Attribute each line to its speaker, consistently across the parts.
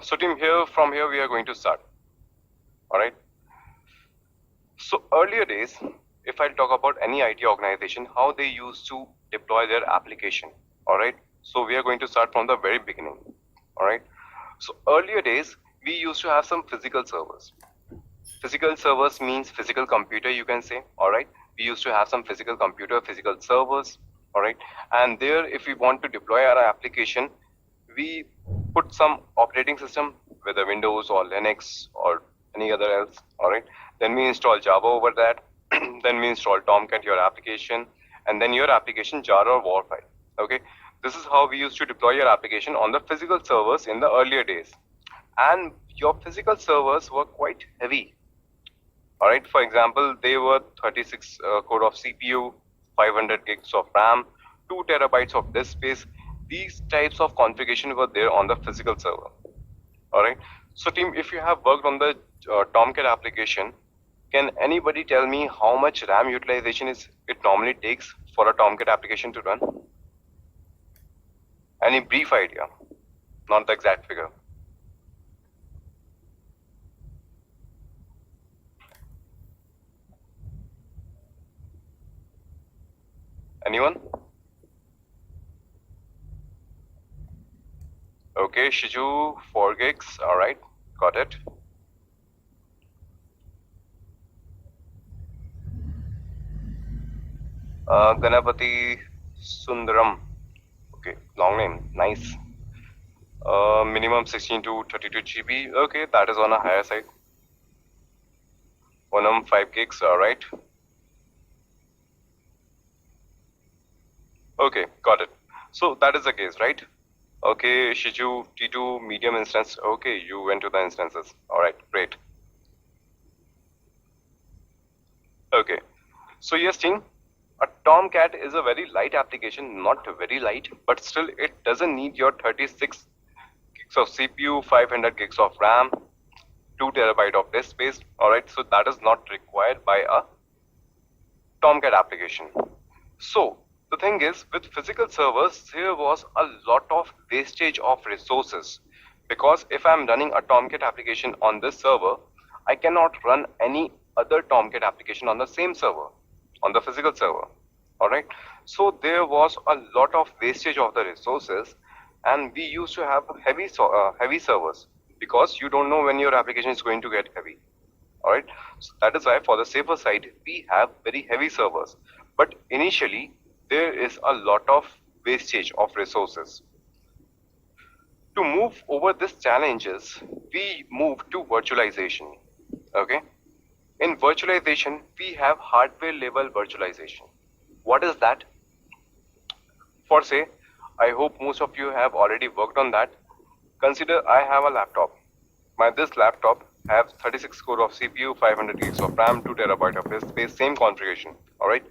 Speaker 1: So team, from here we are going to start. All right. So earlier days, if I talk about any IT organization, how they used to deploy their application. All right. So we are going to start from the very beginning. All right. So earlier days, we used to have some physical servers. Physical servers means physical computer, you can say. All right. We used to have some physical computer, physical servers. All right. And there, if we want to deploy our application, we put some operating system, whether Windows or Linux or any other else. All right. Then we install Java over that. Then we install Tomcat, your application, and then your application jar or war file. Okay. This is how we used to deploy your application on the physical servers in the earlier days. And your physical servers were quite heavy. All right. For example, they were 36 core of CPU, 500 gigs of RAM, 2 terabytes of disk space. These types of configuration were there on the physical server. All right. So team, if you have worked on the Tomcat application, can anybody tell me how much RAM utilization it normally takes for a Tomcat application to run? Any brief idea, not the exact figure. Anyone? Okay, Shiju, 4 gigs. All right, got it. Ganapati Sundaram. Okay, long name, nice. Minimum 16 to 32 GB. Okay, that is on a higher side. Onam 5 gigs. All right. Okay, got it. So that is the case, right? Okay, Shiju, T2, medium instance. Okay, you went to the instances. All right, great. Okay, so yes, team, a Tomcat is a very light application, not very light, but still it doesn't need your 36 gigs of CPU, 500 gigs of RAM, 2 terabyte of disk space. All right, so that is not required by a Tomcat application. So the thing is, with physical servers, there was a lot of wastage of resources, because if I'm running a Tomcat application on this server, I cannot run any other Tomcat application on the same server, on the physical server. All right. So there was a lot of wastage of the resources, and we used to have heavy servers, because you don't know when your application is going to get heavy. All right. So that is why, for the safer side, we have very heavy servers. But initially, there is a lot of wastage of resources. To move over these challenges, we move to virtualization. Okay. In virtualization, we have hardware level virtualization. What is that? For say, I hope most of you have already worked on that. Consider I have a laptop. This laptop has 36 core of CPU, 500 gigs of RAM, 2 terabyte of disk space, same configuration. All right.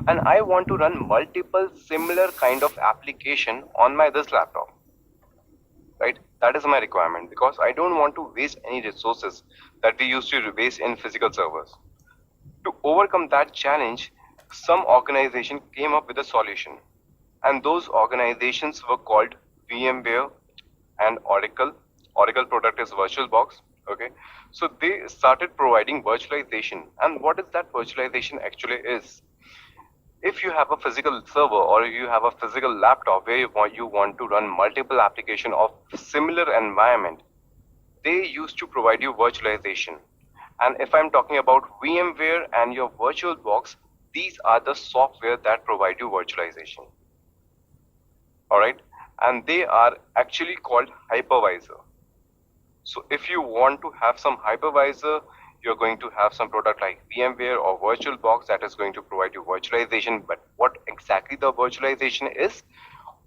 Speaker 1: And I want to run multiple similar kind of application on this laptop. Right? That is my requirement, because I don't want to waste any resources that we used to waste in physical servers. To overcome that challenge, some organization came up with a solution, and those organizations were called VMware and Oracle. Oracle product is VirtualBox. Okay, so they started providing virtualization. And what is that virtualization actually is? If you have a physical server, or you have a physical laptop where you want to run multiple applications of similar environment, they used to provide you virtualization. And if I'm talking about VMware and your VirtualBox, these are the software that provide you virtualization. All right, and they are actually called hypervisor. So if you want to have some hypervisor, you're going to have some product like VMware or VirtualBox that is going to provide you virtualization. But what exactly the virtualization is?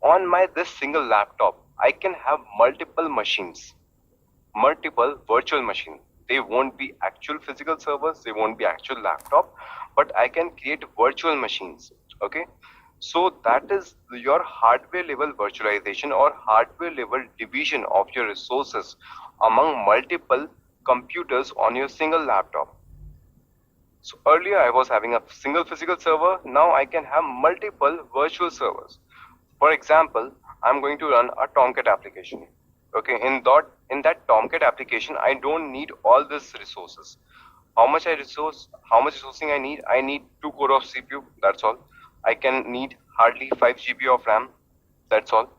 Speaker 1: On this single laptop, I can have multiple machines, multiple virtual machines. They won't be actual physical servers, they won't be actual laptop, but I can create virtual machines. Okay, so that is your hardware level virtualization, or hardware level division of your resources among multiple computers on your single laptop. So earlier I was having a single physical server, now I can have multiple virtual servers. For example, I'm going to run a Tomcat application. Okay, in in that Tomcat application, I don't need all these resources. How much resourcing I need? I need 2 core of CPU, that's all. I can need hardly 5 GB of RAM, that's all.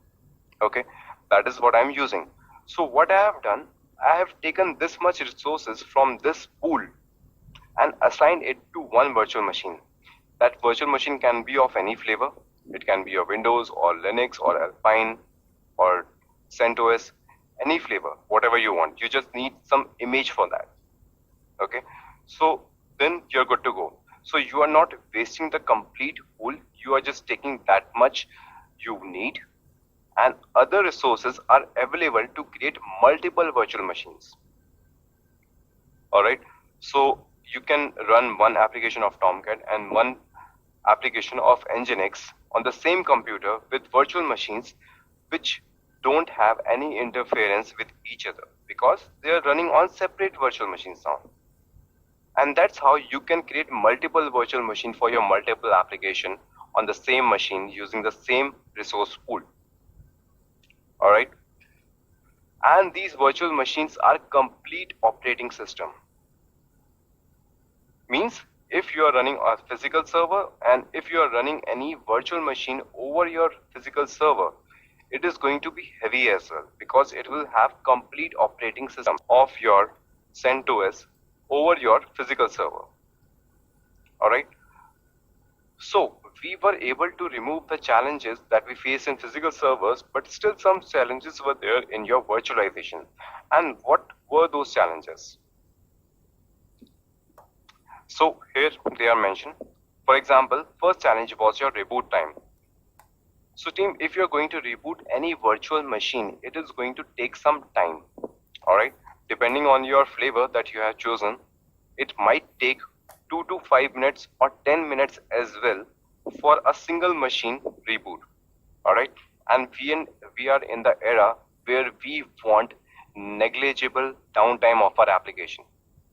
Speaker 1: Okay, that is what I'm using. So what I have done, I have taken this much resources from this pool and assigned it to one virtual machine. That virtual machine can be of any flavor. It can be a Windows or Linux or Alpine or CentOS, any flavor, whatever you want. You just need some image for that. Okay, so then you're good to go. So you are not wasting the complete pool. You are just taking that much you need, and other resources are available to create multiple virtual machines. All right, so you can run one application of Tomcat and one application of Nginx on the same computer with virtual machines which don't have any interference with each other because they are running on separate virtual machines now. And that's how you can create multiple virtual machines for your multiple application on the same machine using the same resource pool. All right, and these virtual machines are complete operating system. Means if you are running a physical server and if you are running any virtual machine over your physical server, it is going to be heavy as well because it will have complete operating system of your CentOS over your physical server. All right, so we were able to remove the challenges that we face in physical servers, but still some challenges were there in your virtualization. And what were those challenges? So here they are mentioned. For example, first challenge was your reboot time. So team, if you're going to reboot any virtual machine, it is going to take some time. All right, depending on your flavor that you have chosen, it might take 2 to 5 minutes or 10 minutes as well for a single machine reboot. All right, and we are in the era where we want negligible downtime of our application.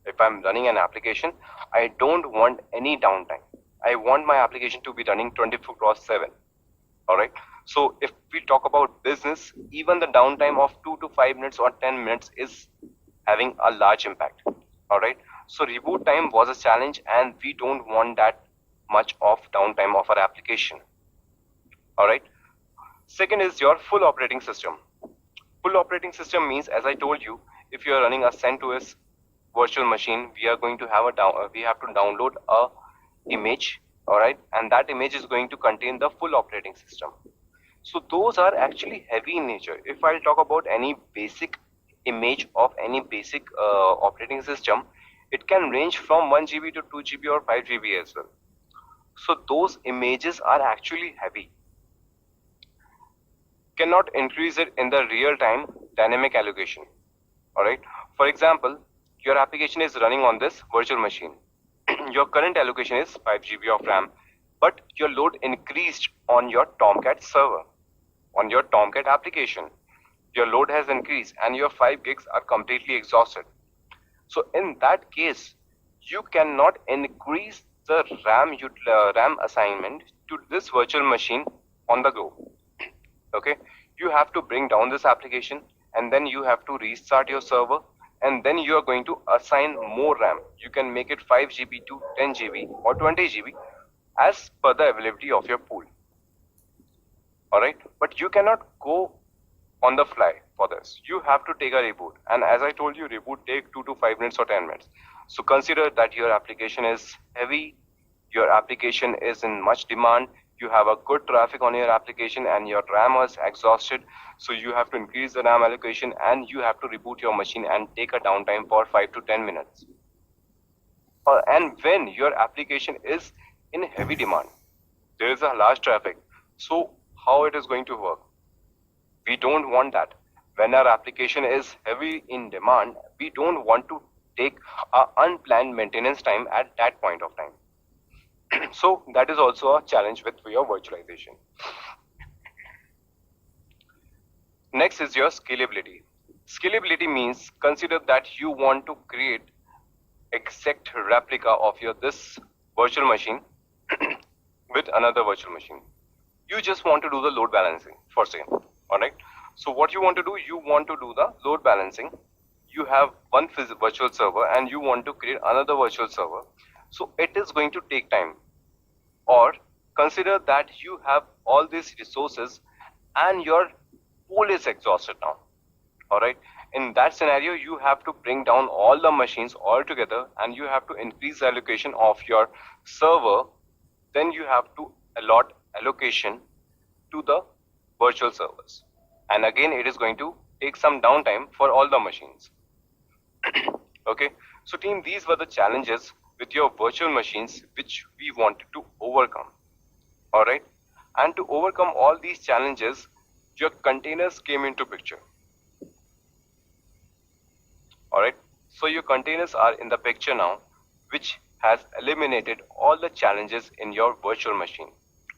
Speaker 1: If I'm running an application, I don't want any downtime. I want my application to be running 24/7. All right, so if we talk about business, even the downtime of 2 to 5 minutes or 10 minutes is having a large impact. All right, so reboot time was a challenge and we don't want that much of downtime of our application. All right, second is your full operating system. Full operating system means, as I told you, if you are running a CentOS virtual machine, we have to download a image. All right, and that image is going to contain the full operating system. So those are actually heavy in nature. If I'll talk about any basic image of any basic operating system, it can range from 1 GB to 2 GB or 5 GB as well. So those images are actually heavy. Cannot increase it in the real-time dynamic allocation. All right, for example, your application is running on this virtual machine. Your current allocation is 5 GB of RAM, but your load increased on your Tomcat server, on your Tomcat application. Your load has increased and your 5 gigs are completely exhausted. So in that case, you cannot increase the RAM assignment to this virtual machine on the go. Okay, you have to bring down this application and then you have to restart your server, and then you are going to assign more RAM. You can make it 5 GB to 10 GB or 20 GB as per the availability of your pool. All right, but you cannot go on the fly for this. You have to take a reboot, and as I told you, reboot take 2 to 5 minutes or 10 minutes. So consider that your application is heavy, your application is in much demand, you have a good traffic on your application and your RAM is exhausted. So you have to increase the RAM allocation and you have to reboot your machine and take a downtime for 5 to 10 minutes. And when your application is in heavy demand, there is a large traffic. So how it is going to work? We don't want that. When our application is heavy in demand, we don't want to take an unplanned maintenance time at that point of time. So that is also a challenge with your virtualization. Next is your scalability. Scalability means consider that you want to create exact replica of this virtual machine with another virtual machine. You just want to do the load balancing for say. All right. So what you want to do, you want to do the load balancing. You have one virtual server and you want to create another virtual server. So it is going to take time. Or consider that you have all these resources and your pool is exhausted now. Alright, in that scenario, you have to bring down all the machines all together and you have to increase the allocation of your server. Then you have to allot allocation to the virtual servers. And again, it is going to take some downtime for all the machines. Okay, so team, these were the challenges with your virtual machines which we wanted to overcome. Alright, and to overcome all these challenges, your containers came into picture. Alright, so your containers are in the picture now, which has eliminated all the challenges in your virtual machine.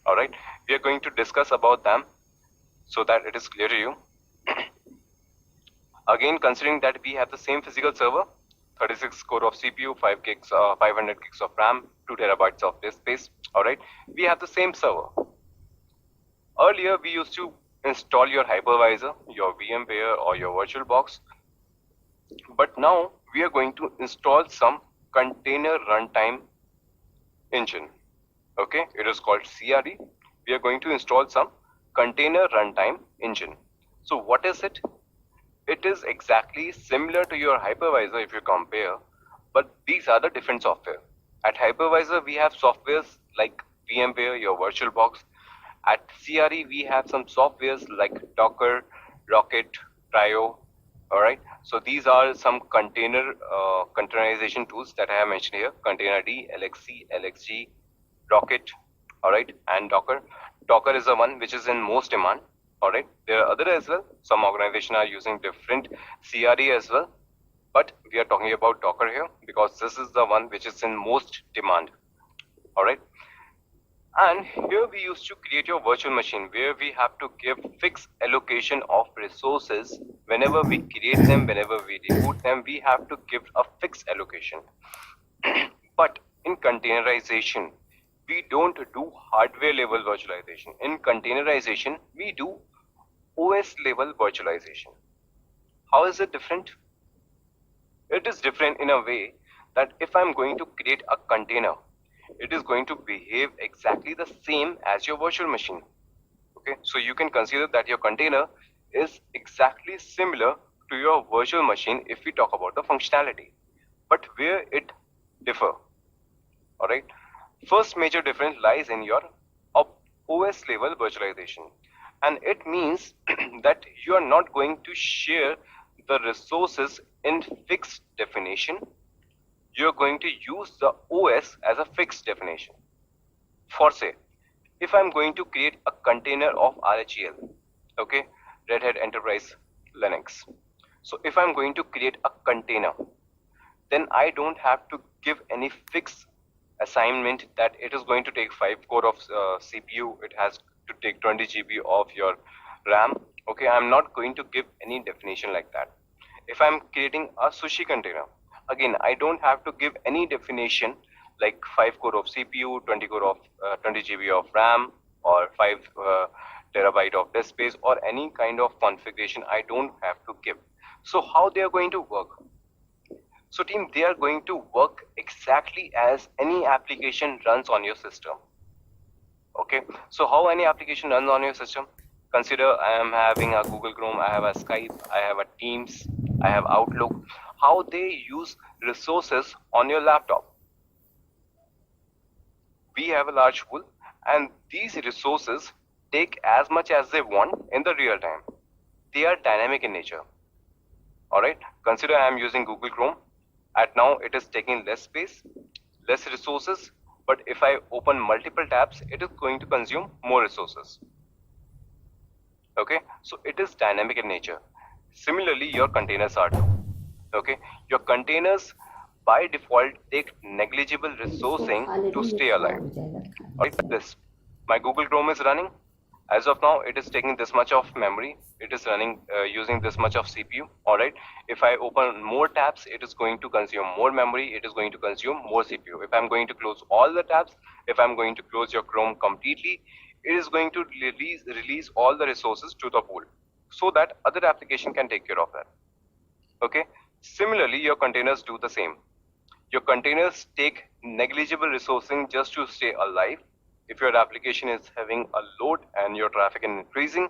Speaker 1: Alright, we are going to discuss about them so that it is clear to you. Again, considering that we have the same physical server, 36 core of CPU, 500 gigs of RAM, 2 terabytes of disk space. Alright, we have the same server. Earlier, we used to install your hypervisor, your VMware or your VirtualBox. But now we are going to install some container runtime engine. Okay, it is called CRE. We are going to install some container runtime engine. So what is it? It is exactly similar to your hypervisor if you compare, but these are the different software. At hypervisor, we have softwares like VMware, your VirtualBox. At CRE, we have some softwares like Docker, Rocket, Trio. Alright, so these are some containerization tools that I have mentioned here: Containerd, LXC, LXG, Rocket, alright, and Docker. Docker is the one which is in most demand. Alright, there are other as well. Some organizations are using different CRE as well, but we are talking about Docker here because this is the one which is in most demand. Alright, and here we used to create your virtual machine where we have to give fixed allocation of resources. Whenever we create them, whenever we reboot them, we have to give a fixed allocation. But in containerization, we don't do hardware level virtualization. In containerization, we do OS level virtualization. How is it different? It is different in a way that if I'm going to create a container, it is going to behave exactly the same as your virtual machine. Okay, so you can consider that your container is exactly similar to your virtual machine if we talk about the functionality. But where it differ, alright, first major difference lies in your OS level virtualization, and it means that you are not going to share the resources in fixed definition. You're going to use the OS as a fixed definition. For say, if I'm going to create a container of RHEL, okay, Red Hat Enterprise Linux. So if I'm going to create a container, then I don't have to give any fixed assignment that it is going to take 5 core of CPU, it has to take 20 GB of your RAM. Okay, I'm not going to give any definition like that. If I'm creating a sushi container, again, I don't have to give any definition like 5 core of CPU, 20 GB of RAM, or 5 terabyte of disk space, or any kind of configuration I don't have to give. So how they are going to work? So team, they are going to work exactly as any application runs on your system. Okay, so how any application runs on your system? Consider I am having a Google Chrome, I have a Skype, I have a Teams, I have Outlook. How they use resources on your laptop? We have a large pool, and these resources take as much as they want in the real time. They are dynamic in nature. Alright, consider I am using Google Chrome. At now it is taking less space, less resources, but if I open multiple tabs, it is going to consume more resources. Okay, so it is dynamic in nature. Similarly, your containers are too. Okay, your containers by default take negligible resourcing to stay alive. Alright, this, my Google Chrome is running. As of now, it is taking this much of memory. It is running using this much of CPU. Alright, if I open more tabs, it is going to consume more memory. It is going to consume more CPU. If I'm going to close all the tabs, if I'm going to close your Chrome completely, it is going to release all the resources to the pool. so that other application can take care of that. Okay. Similarly, your containers do the same. Your containers take negligible resourcing just to stay alive. If your application is having a load and your traffic is increasing,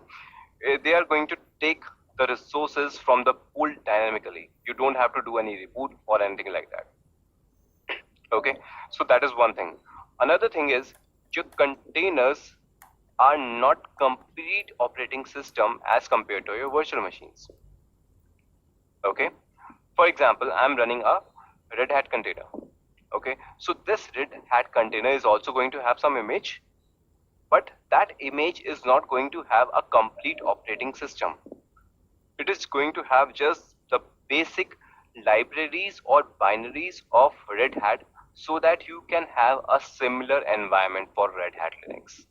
Speaker 1: they are going to take the resources from the pool dynamically. You don't have to do any reboot or anything like that. Okay, so that is one thing. Another thing is your containers are not complete operating system as compared to your virtual machines. Okay, for example, I'm running a Red Hat container. Okay, so this Red Hat container is also going to have some image, but that image is not going to have a complete operating system. It is going to have just the basic libraries or binaries of Red Hat so that you can have a similar environment for Red Hat Linux.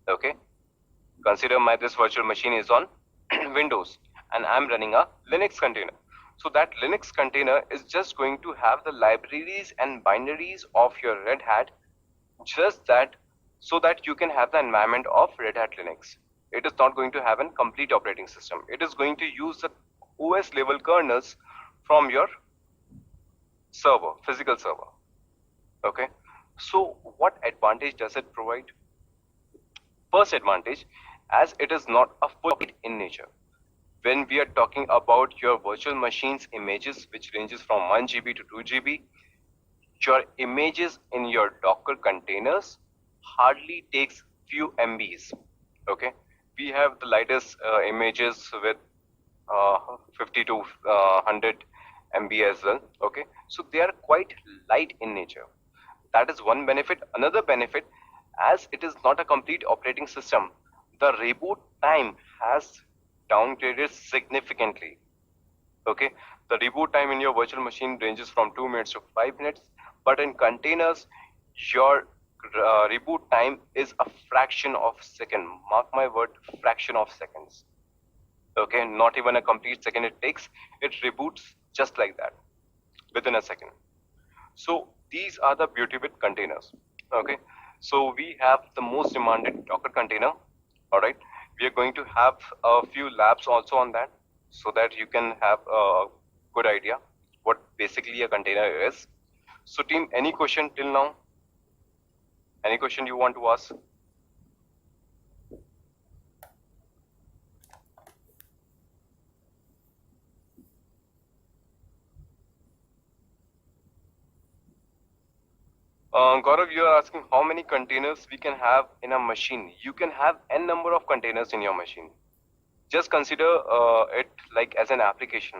Speaker 1: Okay, consider this virtual machine is on Windows and I'm running a Linux container. So that Linux container is just going to have the libraries and binaries of your Red Hat, just that so that you can have the environment of Red Hat Linux. It is not going to have a complete operating system. It is going to use the OS level kernels from your server, physical server. Okay, so what advantage does it provide? First advantage, as it is not a full in nature. When we are talking about your virtual machines images, which ranges from 1 GB to 2 GB, your images in your Docker containers hardly takes few MBs. Okay, we have the lightest images with 50 to 100 MB as well. Okay, so they are quite light in nature. That is one benefit. Another benefit, as it is not a complete operating system, the reboot time has downgraded significantly. Okay, the reboot time in your virtual machine ranges from 2 minutes to 5 minutes, but in containers, your reboot time is a fraction of a second. Mark my word, fraction of seconds. Okay, not even a complete second it takes. It reboots just like that, within a second. So these are the beauty with containers. Okay, so we have the most demanded Docker container. All right, we are going to have a few labs also on that, so that you can have a good idea what basically a container is. So team, any question till now? Any question you want to ask? Gaurav, you are asking how many containers we can have in a machine. You can have n number of containers in your machine. Just consider it like as an application.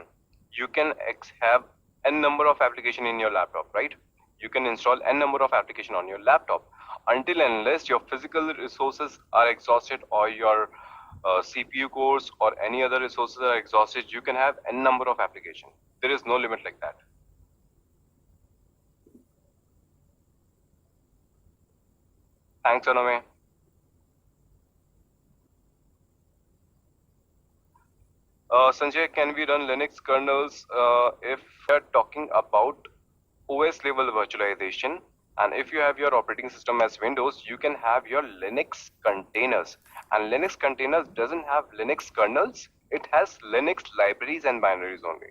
Speaker 1: You can have n number of application in your laptop, right? You can install n number of application on your laptop until and unless your physical resources are exhausted or your CPU cores or any other resources are exhausted. You can have n number of application. There is no limit like that. Thanks, Aname. Sanjay, can we run Linux kernels if we are talking about OS level virtualization? And if you have your operating system as Windows, you can have your Linux containers. And Linux containers doesn't have Linux kernels. It has Linux libraries and binaries only.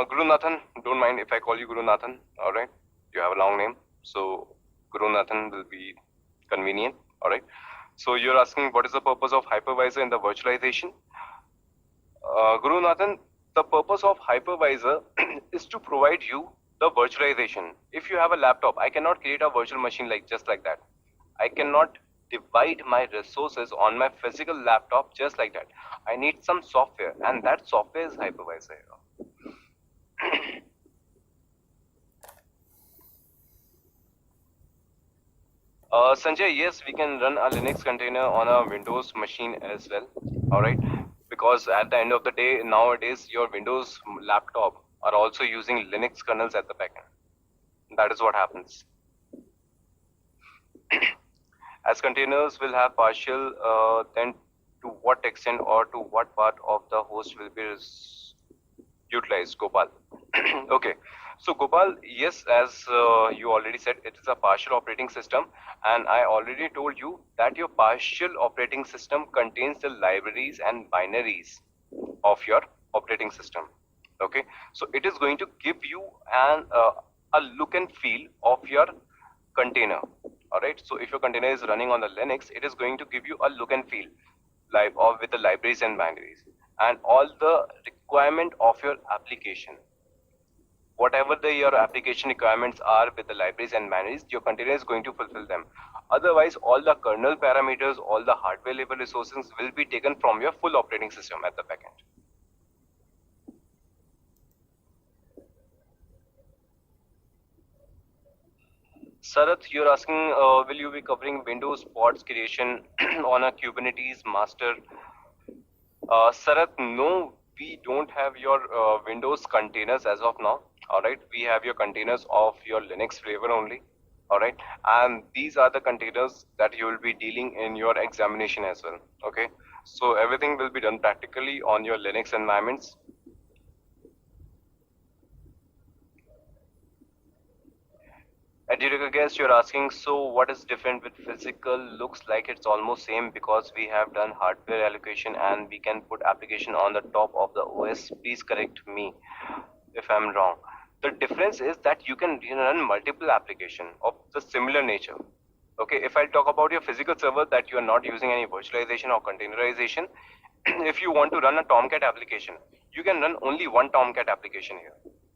Speaker 1: Guru Nathan, don't mind if I call you Guru Nathan. All right, you have a long name, so Guru Nathan will be convenient. All right. So you're asking what is the purpose of hypervisor in the virtualization? Guru Nathan, the purpose of hypervisor is to provide you the virtualization. If you have a laptop, I cannot create a virtual machine like just like that. I cannot divide my resources on my physical laptop just like that. I need some software, and that software is hypervisor. Sanjay, yes, we can run a Linux container on a Windows machine as well. All right, because at the end of the day, nowadays your Windows laptop are also using Linux kernels at the backend. That is what happens. As containers will have partial, then to what extent or to what part of the host will be utilized, Gopal? Okay, So Gopal, yes, as you already said, it is a partial operating system, and I already told you that your partial operating system contains the libraries and binaries of your operating system. Okay, so it is going to give you a look and feel of your container. All right, so if your container is running on the Linux, it is going to give you a look and feel like or with the libraries and binaries and all the requirement of your application. Whatever your application requirements are with the libraries and binaries, your container is going to fulfill them. Otherwise, all the kernel parameters, all the hardware level resources will be taken from your full operating system at the backend. Sarath, you're asking, will you be covering Windows pods creation on a Kubernetes master? Sarath, no, we don't have your Windows containers as of now. All right, we have your containers of your Linux flavor only. All right, and these are the containers that you will be dealing in your examination as well. Okay, so everything will be done practically on your Linux environments. Adjudika guest, you're asking, so what is different with physical? Looks like it's almost same because we have done hardware allocation and we can put application on the top of the OS. Please correct me if I'm wrong. The difference is that you can run multiple application of the similar nature. Okay, if I talk about your physical server that you are not using any virtualization or containerization, if you want to run a Tomcat application, you can run only one Tomcat application here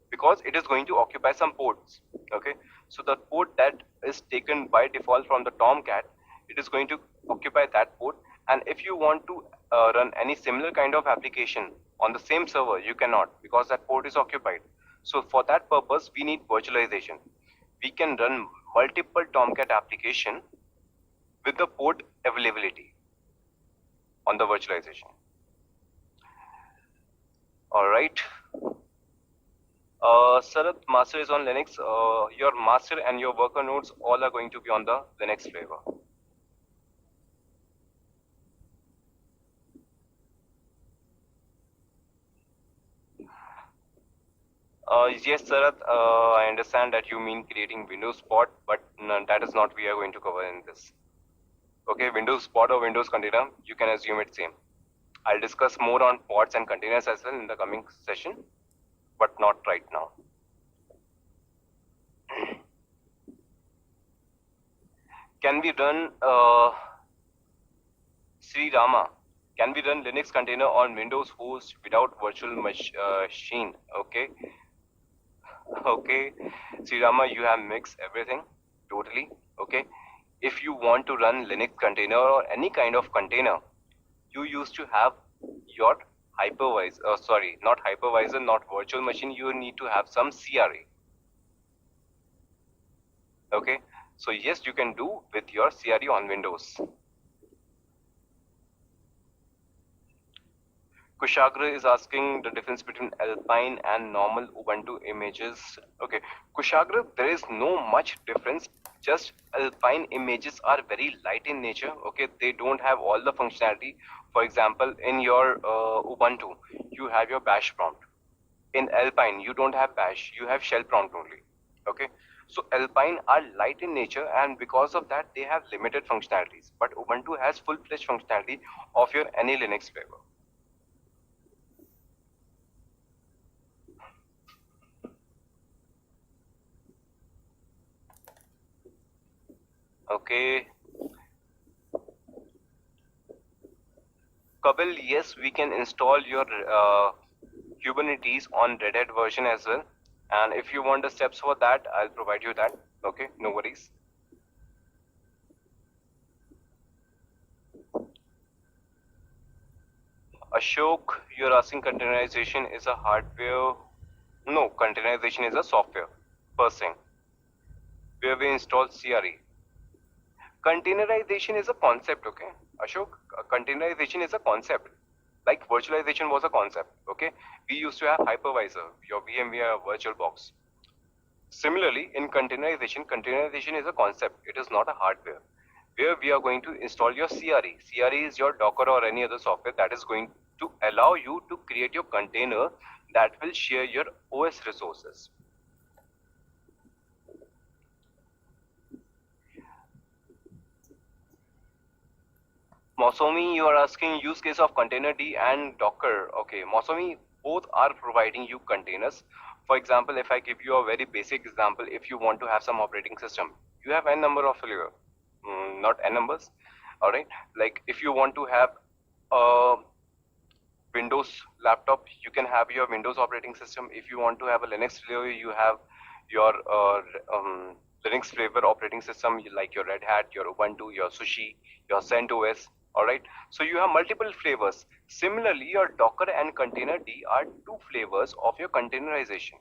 Speaker 1: because it is going to occupy some ports. Okay, so the port that is taken by default from the Tomcat, it is going to occupy that port. And if you want to run any similar kind of application on the same server, you cannot because that port is occupied. So for that purpose, we need virtualization. We can run multiple Tomcat application with the port availability on the virtualization. All right. Sarath, master is on Linux. Your master and your worker nodes all are going to be on the Linux flavor. Yes, Sarath, I understand that you mean creating Windows pod, but no, that is not we are going to cover in this. Okay, Windows pod or Windows container, you can assume it's same. I'll discuss more on pods and containers as well in the coming session, but not right now. Can we run Sri Rama? Can we run Linux container on Windows host without virtual machine? Okay. Okay, Sri Rama, you have mixed everything totally. Okay. If you want to run Linux container or any kind of container, you used to have your hypervisor, sorry, not hypervisor, not virtual machine, you need to have some CRA. Okay, so yes, you can do with your CRA on Windows. Kushagra is asking the difference between Alpine and normal Ubuntu images. Okay, Kushagra, there is no much difference. Just Alpine images are very light in nature. Okay, they don't have all the functionality. For example, in your Ubuntu, you have your bash prompt. In Alpine, you don't have bash, you have shell prompt only. Okay, so Alpine are light in nature, and because of that, they have limited functionalities. But Ubuntu has full-fledged functionality of your any Linux flavor. Okay. Kabil, yes, we can install your Kubernetes on Red Hat version as well. And if you want the steps for that, I'll provide you that. Okay, no worries. Ashok, you're asking containerization is a hardware. No, containerization is a software first thing where we install CRE. Containerization is a concept, okay? Ashok, containerization is a concept. Like virtualization was a concept, okay? We used to have hypervisor, your VMware VirtualBox. Similarly, in containerization is a concept. It is not a hardware. Where we are going to install your CRE. CRE is your Docker or any other software that is going to allow you to create your container that will share your OS resources. Masomi, you are asking use case of containerd and Docker. Okay, Masomi, both are providing you containers. For example, if I give you a very basic example, if you want to have some operating system, you have n number of flavor, not n numbers. All right, like if you want to have a Windows laptop, you can have your Windows operating system. If you want to have a Linux flavor, you have your Linux flavor operating system, like your Red Hat, your Ubuntu, your Sushi, your CentOS. All right. So you have multiple flavors. Similarly, your Docker and Containerd are two flavors of your containerization.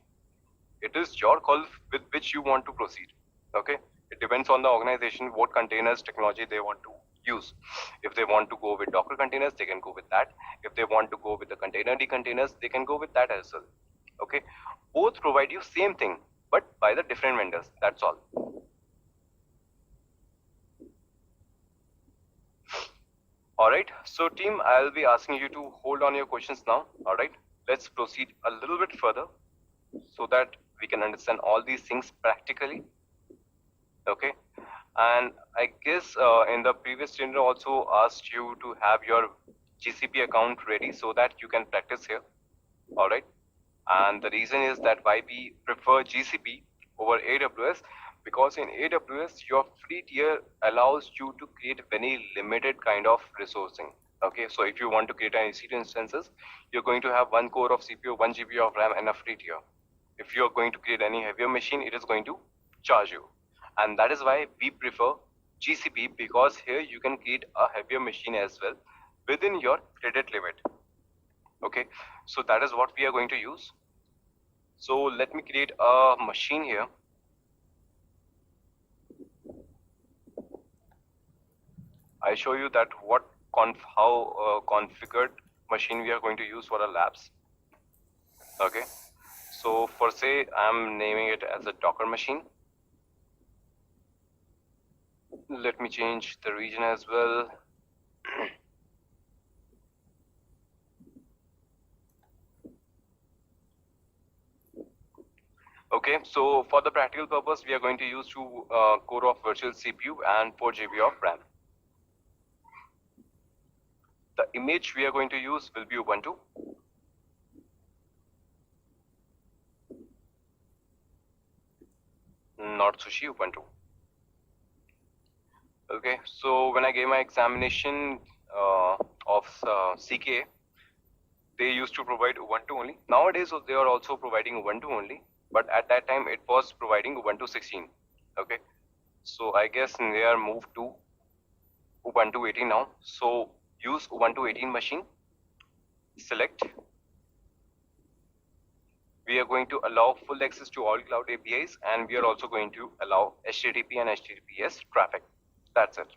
Speaker 1: It is your call with which you want to proceed. Okay. It depends on the organization what containers technology they want to use. If they want to go with Docker containers, they can go with that. If they want to go with the Containerd containers, they can go with that as well. Okay. Both provide you same thing, but by the different vendors. That's all. All right. So team, I'll be asking you to hold on your questions now. All right. Let's proceed a little bit further so that we can understand all these things practically. Okay. And I guess in the previous tutorial also asked you to have your GCP account ready so that you can practice here. All right. And the reason is that why we prefer GCP over AWS, because in AWS your free tier allows you to create very limited kind of resourcing. Okay, so if you want to create an EC2 instances, you're going to have 1 core of CPU, 1 GB of RAM and a free tier. If you're going to create any heavier machine, it is going to charge you. And that is why we prefer GCP, because here you can create a heavier machine as well within your credit limit. Okay, so that is what we are going to use. So let me create a machine here. I show you that how configured machine we are going to use for our labs. Okay, so for say I'm naming it as a Docker machine. Let me change the region as well. Okay, so for the practical purpose, we are going to use 2 core of virtual CPU and 4 GB of RAM. The image we are going to use will be Ubuntu. Not Sushi, Ubuntu. Okay, so when I gave my examination of CKA, they used to provide Ubuntu only. Nowadays, they are also providing Ubuntu only, but at that time it was providing Ubuntu 16. Okay, so I guess they are moved to Ubuntu 18 now. So use Ubuntu 18 machine, select. We are going to allow full access to all cloud APIs, and we are also going to allow HTTP and HTTPS traffic. That's it.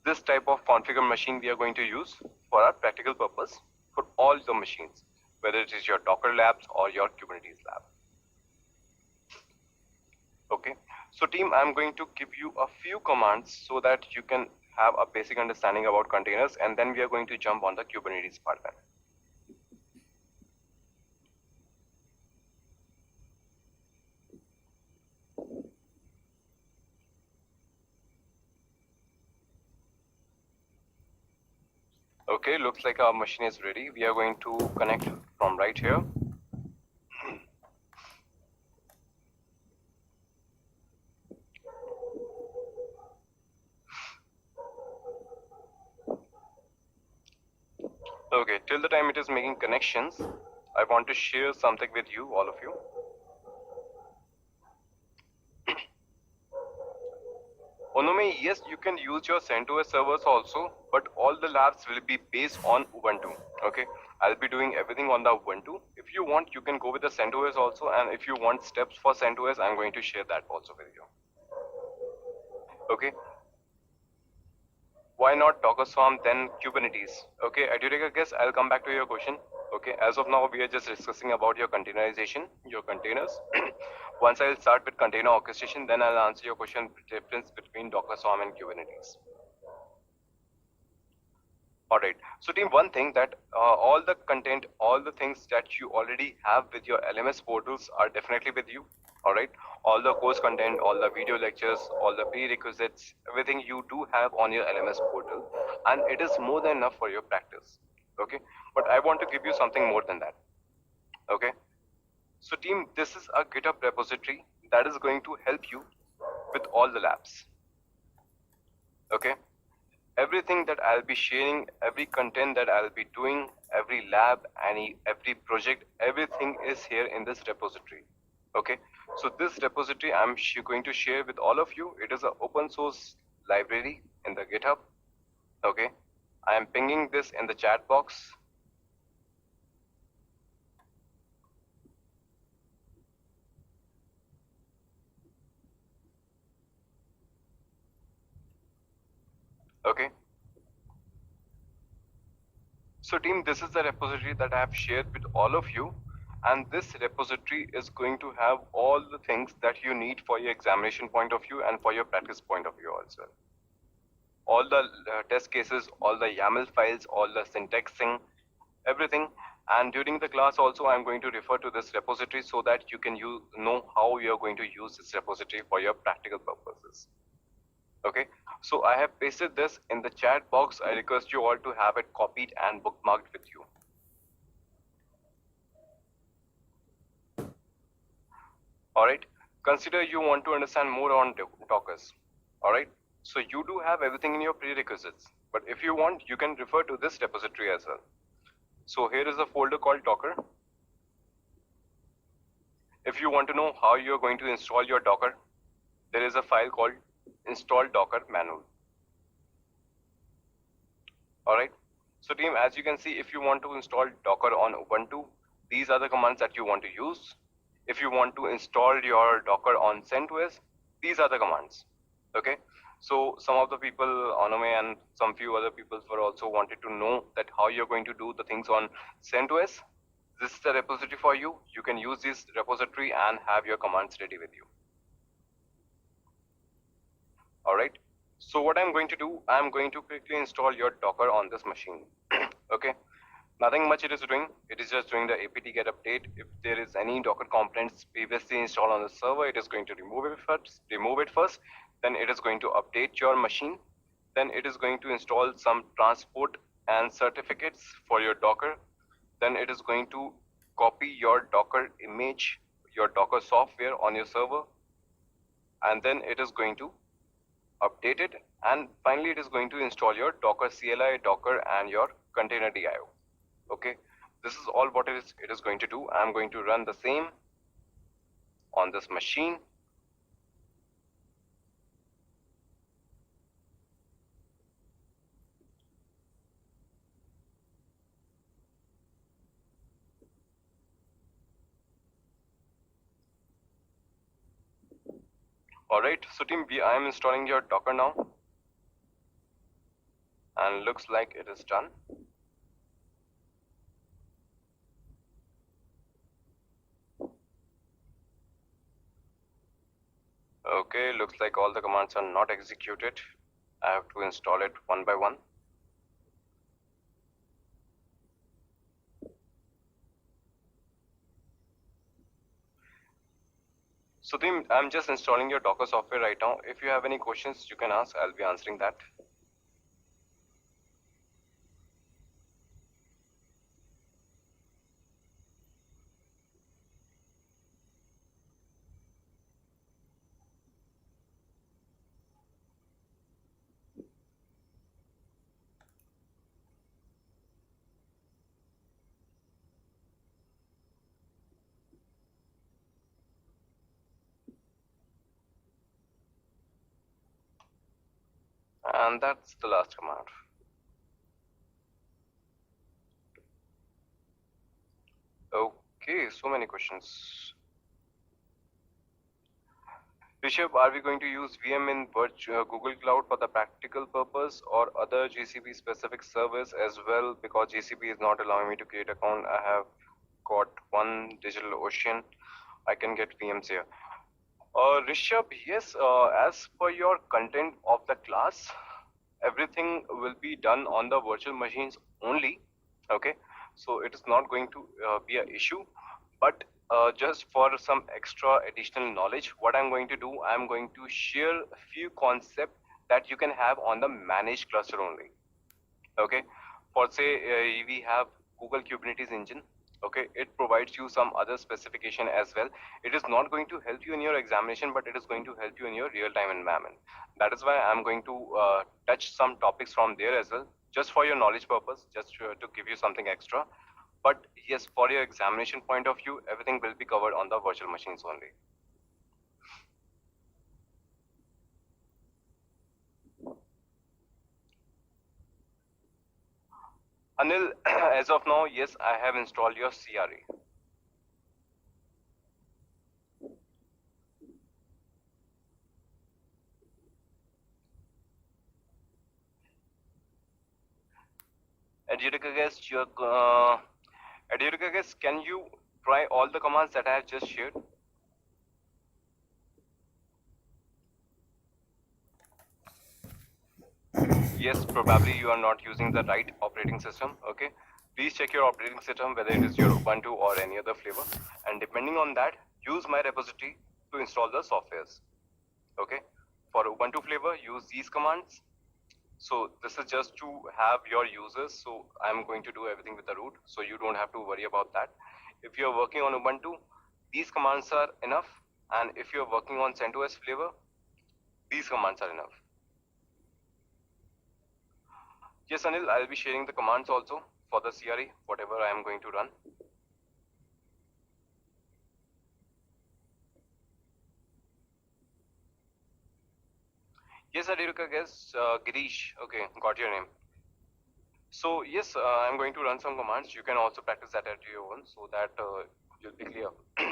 Speaker 1: This type of configured machine we are going to use for our practical purpose for all the machines, whether it is your Docker labs or your Kubernetes lab. Okay, so team, I'm going to give you a few commands so that you can have a basic understanding about containers, and then we are going to jump on the Kubernetes part then. Okay, looks like our machine is ready. We are going to connect from right here. Okay, till the time it is making connections, I want to share something with you, all of you. Onome, yes, you can use your CentOS servers also, but all the labs will be based on Ubuntu. Okay, I'll be doing everything on the Ubuntu. If you want, you can go with the CentOS also, and if you want steps for CentOS, I'm going to share that also with you. Okay. Why not Docker Swarm, then Kubernetes? Okay, Adureka, guess I'll come back to your question. Okay, as of now, we are just discussing about your containerization, your containers. Once I'll start with container orchestration, then I'll answer your question, difference between Docker Swarm and Kubernetes. All right, so team, one thing that all the content, all the things that you already have with your LMS portals are definitely with you. All right, all the course content, all the video lectures, all the prerequisites, everything you do have on your LMS portal, and it is more than enough for your practice. Okay, but I want to give you something more than that. Okay, so team, this is a GitHub repository that is going to help you with all the labs. Okay, everything that I'll be sharing, every content that I'll be doing, every lab, every project, everything is here in this repository. Okay, so this repository I'm going to share with all of you. It is an open source library in the GitHub. Okay, I am pinging this in the chat box. Okay, so team, this is the repository that I have shared with all of you, and this repository is going to have all the things that you need for your examination point of view and for your practice point of view also. All the test cases, all the YAML files, all the syntaxing, everything. And during the class also, I'm going to refer to this repository so that you can know how you're going to use this repository for your practical purposes. Okay, so I have pasted this in the chat box. I request you all to have it copied and bookmarked with you. All right, consider you want to understand more on Dockers. All right, so you do have everything in your prerequisites, but if you want, you can refer to this repository as well. So here is a folder called Docker. If you want to know how you're going to install your Docker, there is a file called install Docker manual. All right, so team, as you can see, if you want to install Docker on Ubuntu, these are the commands that you want to use. If you want to install your Docker on CentOS, these are the commands. Okay, so some of the people, Onome and some few other people were also wanted to know that how you're going to do the things on CentOS. This is the repository for you. You can use this repository and have your commands ready with you. All right, so what I'm going to do, I'm going to quickly install your Docker on this machine. Okay, nothing much it is doing. It is just doing the apt-get update. If there is any Docker components previously installed on the server, it is going to remove it first. Then it is going to update your machine. Then it is going to install some transport and certificates for your Docker. Then it is going to copy your Docker image, your Docker software on your server. And then it is going to update it. And finally, it is going to install your Docker CLI, Docker, and your container DIO. Okay, this is all what it is going to do. I'm going to run the same on this machine. All right, so team, I am installing your Docker now, and looks like it is done. Okay, looks like all the commands are not executed. I have to install it one by one. So team, I'm just installing your Docker software right now. If you have any questions, you can ask. I'll be answering that. And that's the last command. Okay, so many questions. Rishabh, are we going to use VM in Google Cloud for the practical purpose or other GCP specific service as well? Because GCP is not allowing me to create account. I have got one DigitalOcean. I can get VMs here. Rishabh, yes, as per your content of the class, everything will be done on the virtual machines only. Okay, so it is not going to be an issue. But just for some extra additional knowledge, what I'm going to do, I'm going to share a few concepts that you can have on the managed cluster only. Okay, for say we have Google Kubernetes engine. Okay, it provides you some other specification as well. It is not going to help you in your examination, but it is going to help you in your real-time environment. That is why I'm going to touch some topics from there as well, just for your knowledge purpose, just to give you something extra. But yes, for your examination point of view, everything will be covered on the virtual machines only. Anil, as of now, yes, I have installed your CRA. Educagus, can you try all the commands that I have just shared? Yes, probably you are not using the right operating system. Okay, please check your operating system, whether it is your Ubuntu or any other flavor, and depending on that, use my repository to install the softwares. Okay, for Ubuntu flavor, use these commands. So this is just to have your users. So I'm going to do everything with the root, so you don't have to worry about that. If you're working on Ubuntu, these commands are enough, and if you're working on CentOS flavor, these commands are enough. Yes, Anil, I'll be sharing the commands also for the CRA, whatever I am going to run. Yes, Adhirka, guess Girish. Okay, got your name. So yes, I'm going to run some commands. You can also practice that at your own, so that you'll be clear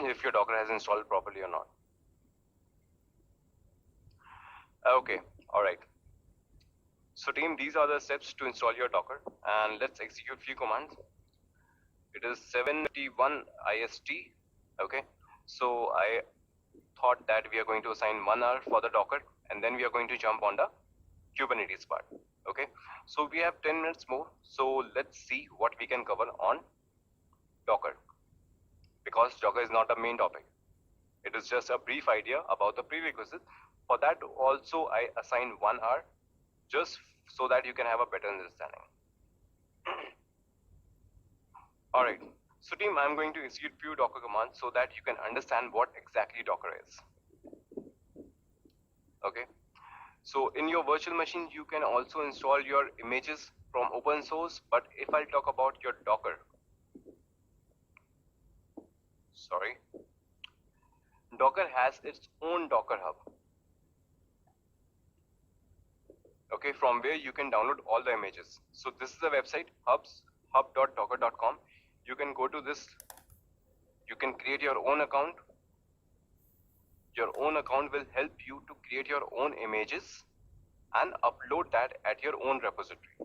Speaker 1: if your Docker has installed properly or not. Okay, all right. So team, these are the steps to install your Docker, and let's execute few commands. It is 7:51 IST. Okay, so I thought that we are going to assign 1 hour for the Docker, and then we are going to jump on the Kubernetes part. Okay, so we have 10 minutes more. So let's see what we can cover on Docker, because Docker is not the main topic. It is just a brief idea about the prerequisites. For that also I assign 1 hour, just so that you can have a better understanding. All right, so team, I'm going to execute few Docker commands so that you can understand what exactly Docker is. Okay, so in your virtual machine, you can also install your images from open source, but if I'll talk about your Docker, Docker has its own Docker hub. Okay, from where you can download all the images. So this is the website, hub.docker.com. You can go to this, you can create your own account. Your own account will help you to create your own images and upload that at your own repository.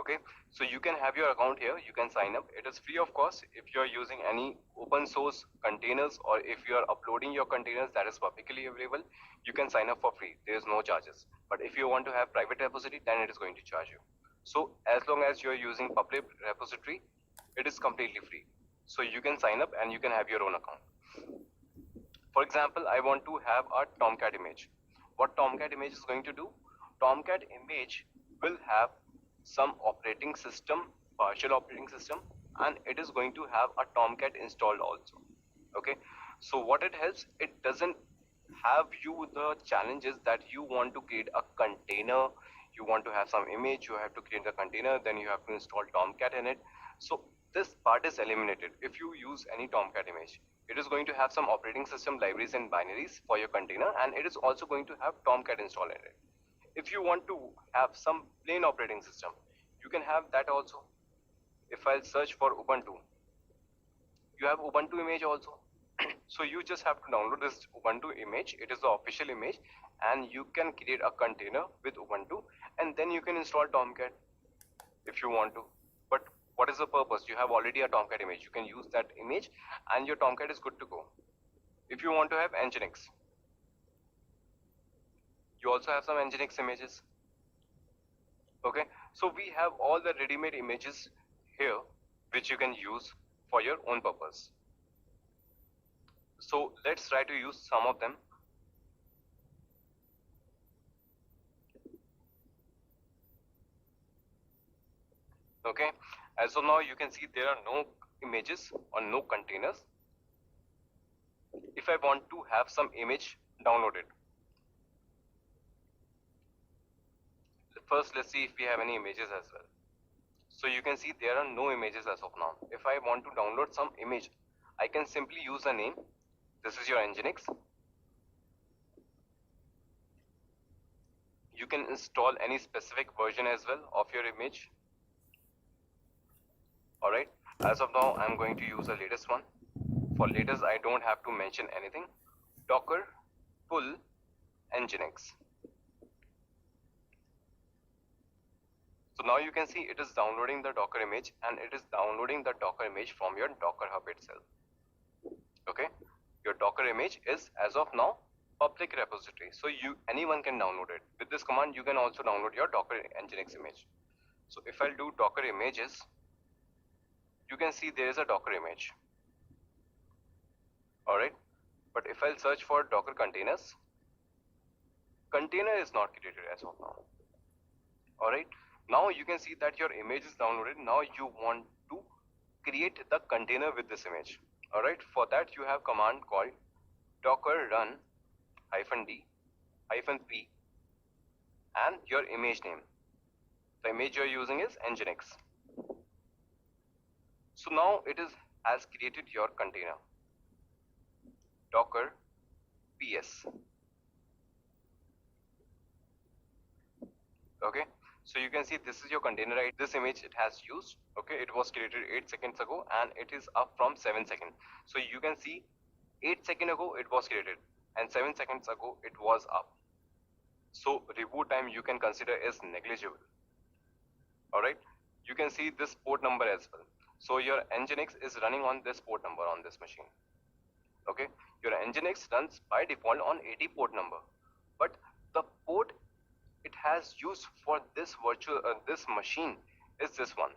Speaker 1: Okay, so you can have your account here, you can sign up. It is free of cost. If you are using any open source containers, or if you are uploading your containers that is publicly available, you can sign up for free. There is no charges. But if you want to have private repository, then it is going to charge you. So as long as you are using public repository, it is completely free. So you can sign up and you can have your own account. For example, I want to have a Tomcat image. What Tomcat image is going to do? Tomcat image will have some operating system, partial operating system, and it is going to have a Tomcat installed also. Okay, so what it helps, it doesn't have you the challenges that you want to create a container, you want to have some image, you have to create the container, then you have to install Tomcat in it. So this part is eliminated if you use any Tomcat image. It is going to have some operating system libraries and binaries for your container, and it is also going to have Tomcat installed in it. If you want to have some plain operating system, you can have that also. If I'll search for Ubuntu, you have Ubuntu image also. So you just have to download this Ubuntu image. It is the official image, and you can create a container with Ubuntu, and then you can install Tomcat if you want to. But what is the purpose? You have already a Tomcat image. You can use that image and your Tomcat is good to go. If you want to have Nginx, you also have some Nginx images. Okay, so we have all the ready-made images here which you can use for your own purpose. So let's try to use some of them. Okay, as of now you can see there are no images or no containers. If I want to have some image downloaded, first let's see if we have any images as well. So you can see there are no images as of now. If I want to download some image, I can simply use a name. This is your Nginx. You can install any specific version as well of your image. Alright, as of now I'm going to use the latest one. For latest I don't have to mention anything. Docker pull Nginx. So now you can see it is downloading the Docker image, and it is downloading the Docker image from your Docker hub itself. Okay, your Docker image is as of now public repository, so anyone can download it. With this command you can also download your Docker Nginx image. So if I'll do Docker images, you can see there is a Docker image. Alright, but if I'll search for Docker containers, container is not created as of now. Alright, now you can see that your image is downloaded. Now you want to create the container with this image. Alright, for that you have command called docker run -d -p and your image name. The image you are using is Nginx. So now it has created your container, docker ps. Okay, so you can see this is your container ID. This image it has used. Okay, it was created 8 seconds ago and it is up from 7 seconds. So you can see 8 seconds ago it was created and 7 seconds ago it was up. So reboot time you can consider is negligible. Alright, you can see this port number as well. So your Nginx is running on this port number on this machine. Okay, your Nginx runs by default on 80 port number, but the port it has used for this this machine is this one.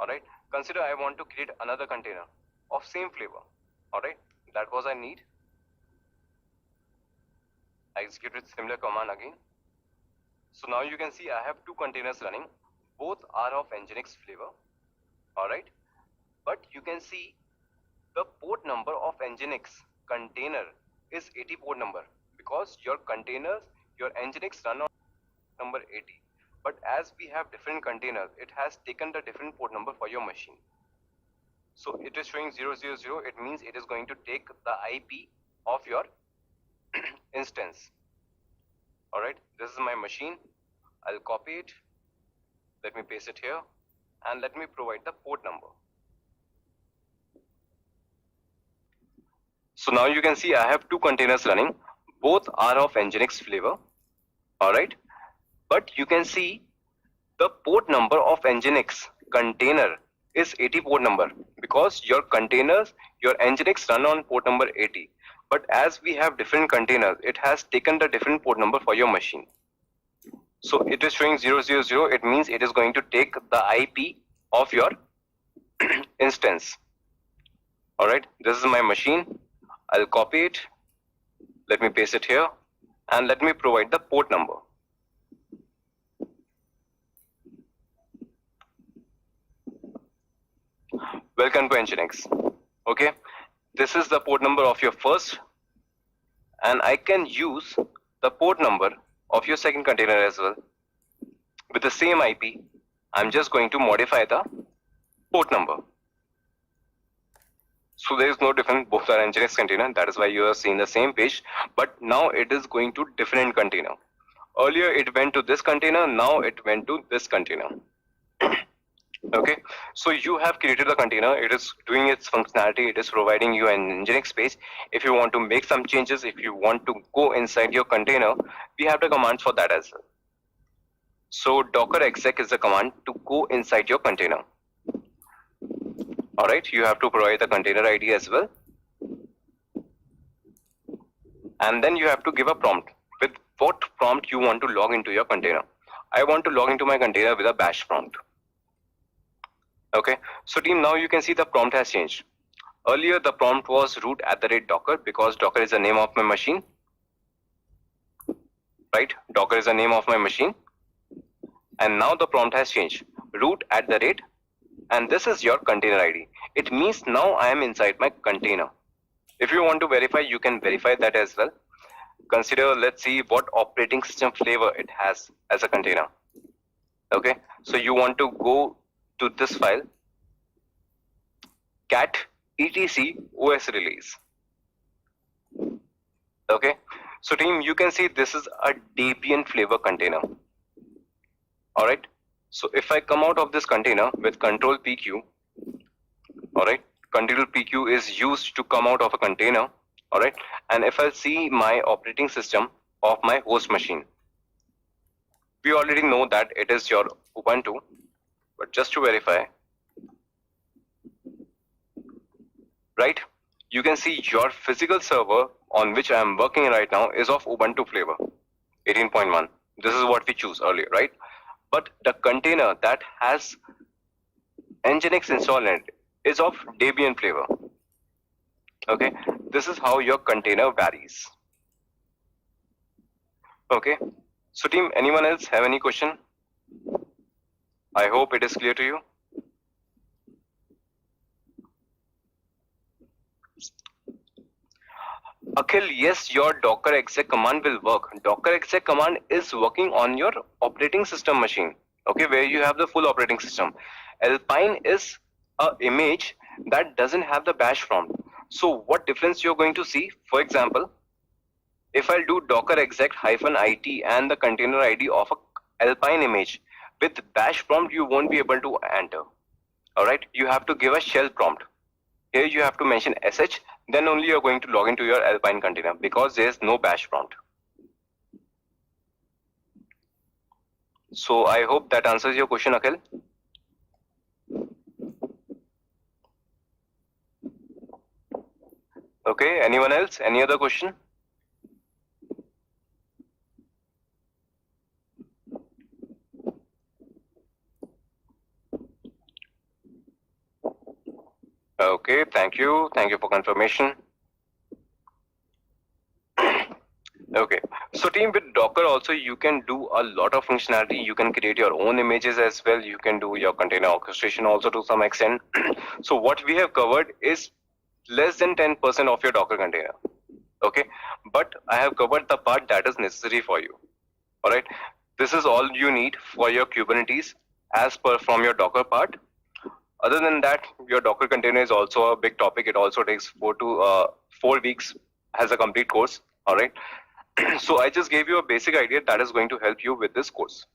Speaker 1: Alright, consider I want to create another container of same flavor. Alright, that was I need. I executed similar command again. So now you can see I have two containers running. Both are of Nginx flavor. Alright, but you can see the port number of Nginx container is 80 port number, because your containers, your Nginx run on number 80. But as we have different containers, it has taken the different port number for your machine. So it is showing 000, it means it is going to take the IP of your instance. Alright, this is my machine. I'll copy it. Let me paste it here and let me provide the port number. So now you can see I have two containers running. Both are of Nginx flavor. Alright, but you can see the port number of Nginx container is 80 port number, because your containers, your Nginx run on port number 80. But as we have different containers, it has taken the different port number for your machine. So it is showing 000, it means it is going to take the IP of your instance. Alright, this is my machine. I'll copy it. Let me paste it here and let me provide the port number. Welcome to Nginx. Okay, this is the port number of your first, and I can use the port number of your second container as well. With the same IP, I'm just going to modify the port number. So there is no difference, both are Nginx container, that is why you are seeing the same page, but now it is going to different container. Earlier it went to this container, now it went to this container. Okay, so you have created the container, it is doing its functionality, it is providing you an Nginx page. If you want to make some changes, if you want to go inside your container, we have the commands for that as well. So docker exec is the command to go inside your container. Alright, you have to provide the container ID as well. And then you have to give a prompt. With what prompt you want to log into your container. I want to log into my container with a bash prompt. Okay, so team, now you can see the prompt has changed. Earlier the prompt was root@docker because Docker is the name of my machine, right? Docker is the name of my machine. And now the prompt has changed, root@, and this is your container ID. It means now I am inside my container. If you want to verify, you can verify that as well. Consider, let's see what operating system flavor it has as a container. Okay, so you want to go to this file, cat etc os release. Okay, so team, you can see this is a Debian flavor container. All right, so if I come out of this container with control PQ, all right, control PQ is used to come out of a container. All right, and if I see my operating system of my host machine, we already know that it is your Ubuntu, but just to verify, right, you can see your physical server on which I am working right now is of Ubuntu flavor 18.1. This is what we choose earlier, right? But the container that has Nginx installed in it is of Debian flavor. Okay, this is how your container varies. Okay, so team, anyone else have any question? I hope it is clear to you. Akhil, yes, your docker exec command will work. Docker exec command is working on your operating system machine, okay, where you have the full operating system. Alpine is a image that doesn't have the bash prompt. So what difference you're going to see? For example, if I'll do docker exec -it and the container ID of a Alpine image with bash prompt, you won't be able to enter. All right, you have to give a shell prompt. Here you have to mention sh, then only you're going to log into your Alpine container because there's no bash prompt. So I hope that answers your question, Akhil. Okay, anyone else? Any other question? Okay, thank you. Thank you for confirmation. Okay, so team, with Docker also you can do a lot of functionality. You can create your own images as well. You can do your container orchestration also to some extent. So what we have covered is less than 10% of your Docker container. Okay, but I have covered the part that is necessary for you. All right, this is all you need for your Kubernetes as per from your Docker part. Other than that, your Docker container is also a big topic. It also takes 4 weeks as a complete course. All right. So I just gave you a basic idea that is going to help you with this course.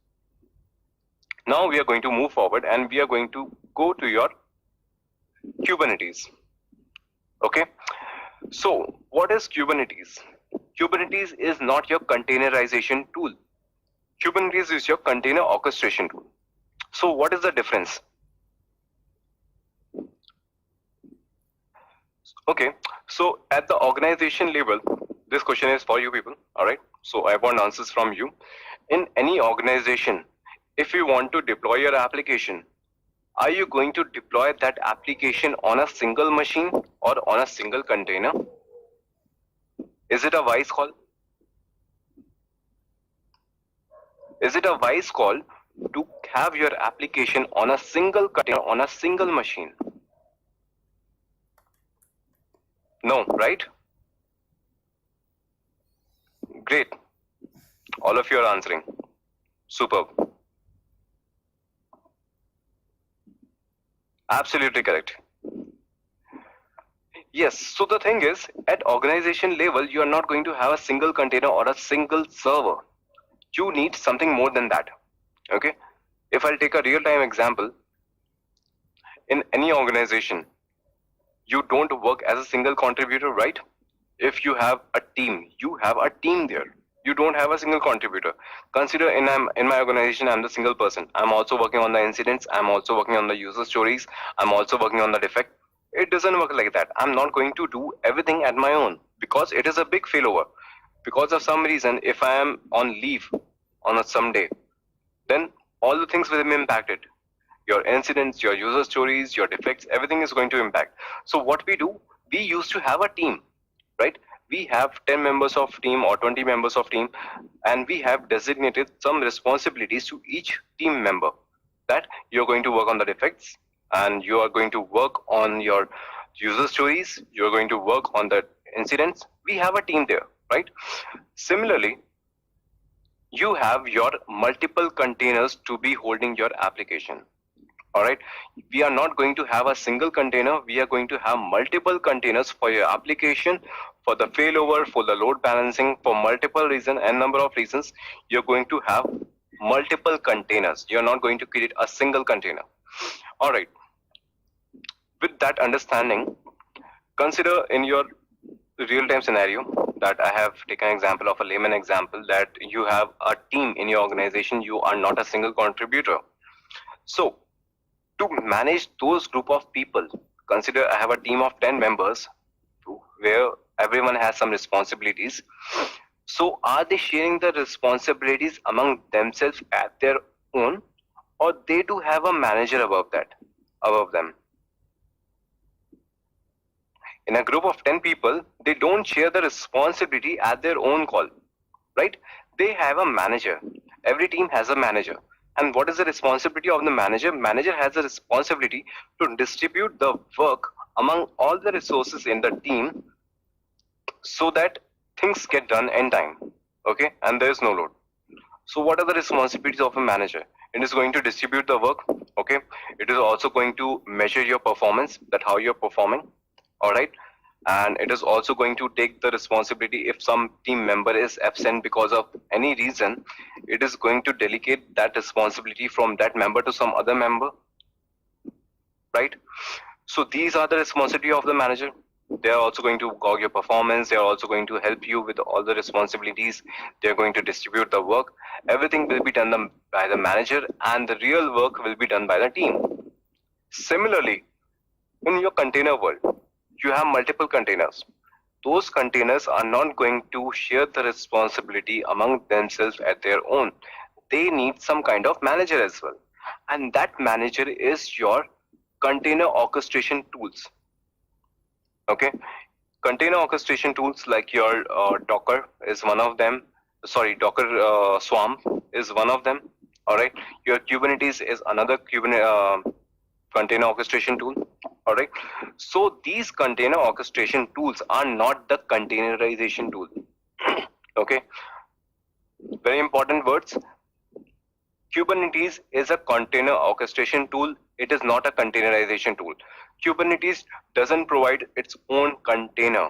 Speaker 1: Now we are going to move forward and we are going to go to your Kubernetes. Okay. So what is Kubernetes? Kubernetes is not your containerization tool. Kubernetes is your container orchestration tool. So what is the difference? Okay, so at the organization level, this question is for you people, all right? So I want answers from you. In any organization, if you want to deploy your application, are you going to deploy that application on a single machine or on a single container? Is it a wise call? Is it a wise call to have your application on a single container, on a single machine? No, right? Great. All of you are answering. Superb. Absolutely correct. Yes, so the thing is, at organization level, you are not going to have a single container or a single server. You need something more than that. Okay? If I'll take a real-time example, in any organization, you don't work as a single contributor, right? If you have a team, you have a team there. You don't have a single contributor. Consider in my organization, I'm the single person. I'm also working on the incidents. I'm also working on the user stories. I'm also working on the defect. It doesn't work like that. I'm not going to do everything at my own because it is a big failover. Because of some reason, if I am on leave on a some day, then all the things will be impacted. your incidents, your user stories, your defects, everything is going to impact. So what we do, we used to have a team, right? We have 10 members of team or 20 members of team, and we have designated some responsibilities to each team member, that you're going to work on the defects and you are going to work on your user stories, you're going to work on the incidents. We have a team there, right? Similarly, you have your multiple containers to be holding your application. All right, we are not going to have a single container, we are going to have multiple containers for your application, for the failover, for the load balancing, for multiple reasons and number of reasons. You're going to have multiple containers, you're not going to create a single container. All right, with that understanding, consider in your real-time scenario that I have taken an example of a layman example, that you have a team in your organization, you are not a single contributor. So to manage those group of people, consider I have a team of 10 members where everyone has some responsibilities. So are they sharing the responsibilities among themselves at their own, or they do have a manager above them? In a group of 10 people, they don't share the responsibility at their own call, right? They have a manager. Every team has a manager. And what is the responsibility of the manager? Manager has a responsibility to distribute the work among all the resources in the team so that things get done in time, okay? And there is no load. So what are the responsibilities of a manager? It is going to distribute the work, okay? It is also going to measure your performance, that how you're performing, all right? And it is also going to take the responsibility if some team member is absent because of any reason, it is going to delegate that responsibility from that member to some other member, right? So these are the responsibility of the manager. They are also going to gauge your performance. They are also going to help you with all the responsibilities. They are going to distribute the work. Everything will be done by the manager, and the real work will be done by the team. Similarly, in your container world, you have multiple containers. Those containers are not going to share the responsibility among themselves at their own. They need some kind of manager as well. And that manager is your container orchestration tools. Okay, container orchestration tools like your Docker is one of them. Sorry, Docker Swarm is one of them. All right, your Kubernetes is another container orchestration tool. All right, so these container orchestration tools are not the containerization tool. Okay, very important words. Kubernetes is a container orchestration tool. It is not a containerization tool. Kubernetes doesn't provide its own container.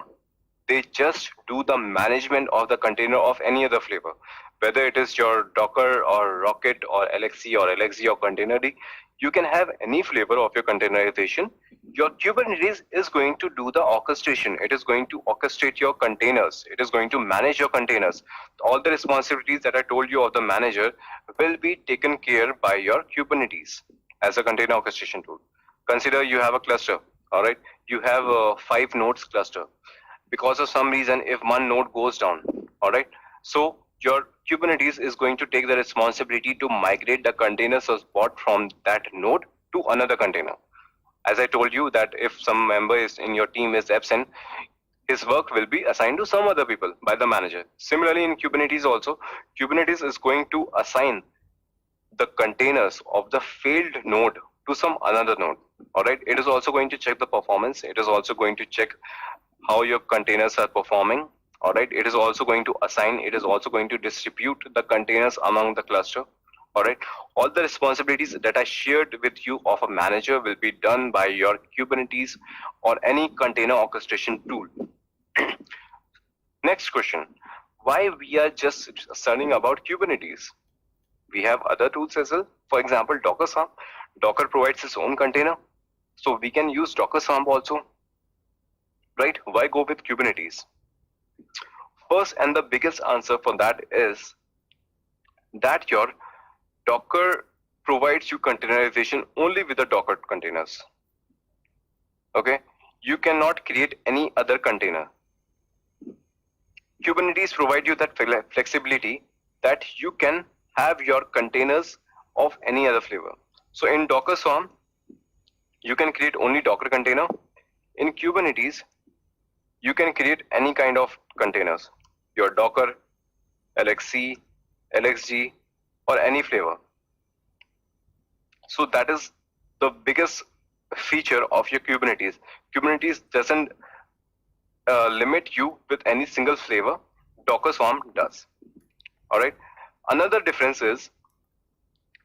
Speaker 1: They just do the management of the container of any other flavor. Whether it is your Docker or Rocket or LXC or LXZ or Containerd, you can have any flavor of your containerization. Your Kubernetes is going to do the orchestration. It is going to orchestrate your containers. It is going to manage your containers. All the responsibilities that I told you of the manager will be taken care by your Kubernetes as a container orchestration tool. Consider you have a cluster, all right? You have a 5 nodes cluster. Because of some reason, if one node goes down, all right? So your Kubernetes is going to take the responsibility to migrate the containers bought from that node to another container. As I told you that if some member is in your team is absent, his work will be assigned to some other people by the manager. Similarly, in Kubernetes also, Kubernetes is going to assign the containers of the failed node to some another node. All right. It is also going to check the performance. It is also going to check how your containers are performing. All right. It is also going to assign. It is also going to distribute the containers among the cluster. All right. All the responsibilities that I shared with you of a manager will be done by your Kubernetes or any container orchestration tool. Next question. Why we are just studying about Kubernetes? We have other tools as well. For example, Docker Swarm. Docker provides its own container. So we can use Docker Swarm also. Right? Why go with Kubernetes? First and the biggest answer for that is that your Docker provides you containerization only with the Docker containers. Okay? You cannot create any other container. Kubernetes provides you that flexibility that you can have your containers of any other flavor. So in Docker Swarm, you can create only Docker container. In Kubernetes, you can create any kind of containers, your Docker, LXC, LXG, or any flavor. So that is the biggest feature of your Kubernetes. Kubernetes doesn't limit you with any single flavor. Docker Swarm does. All right. Another difference is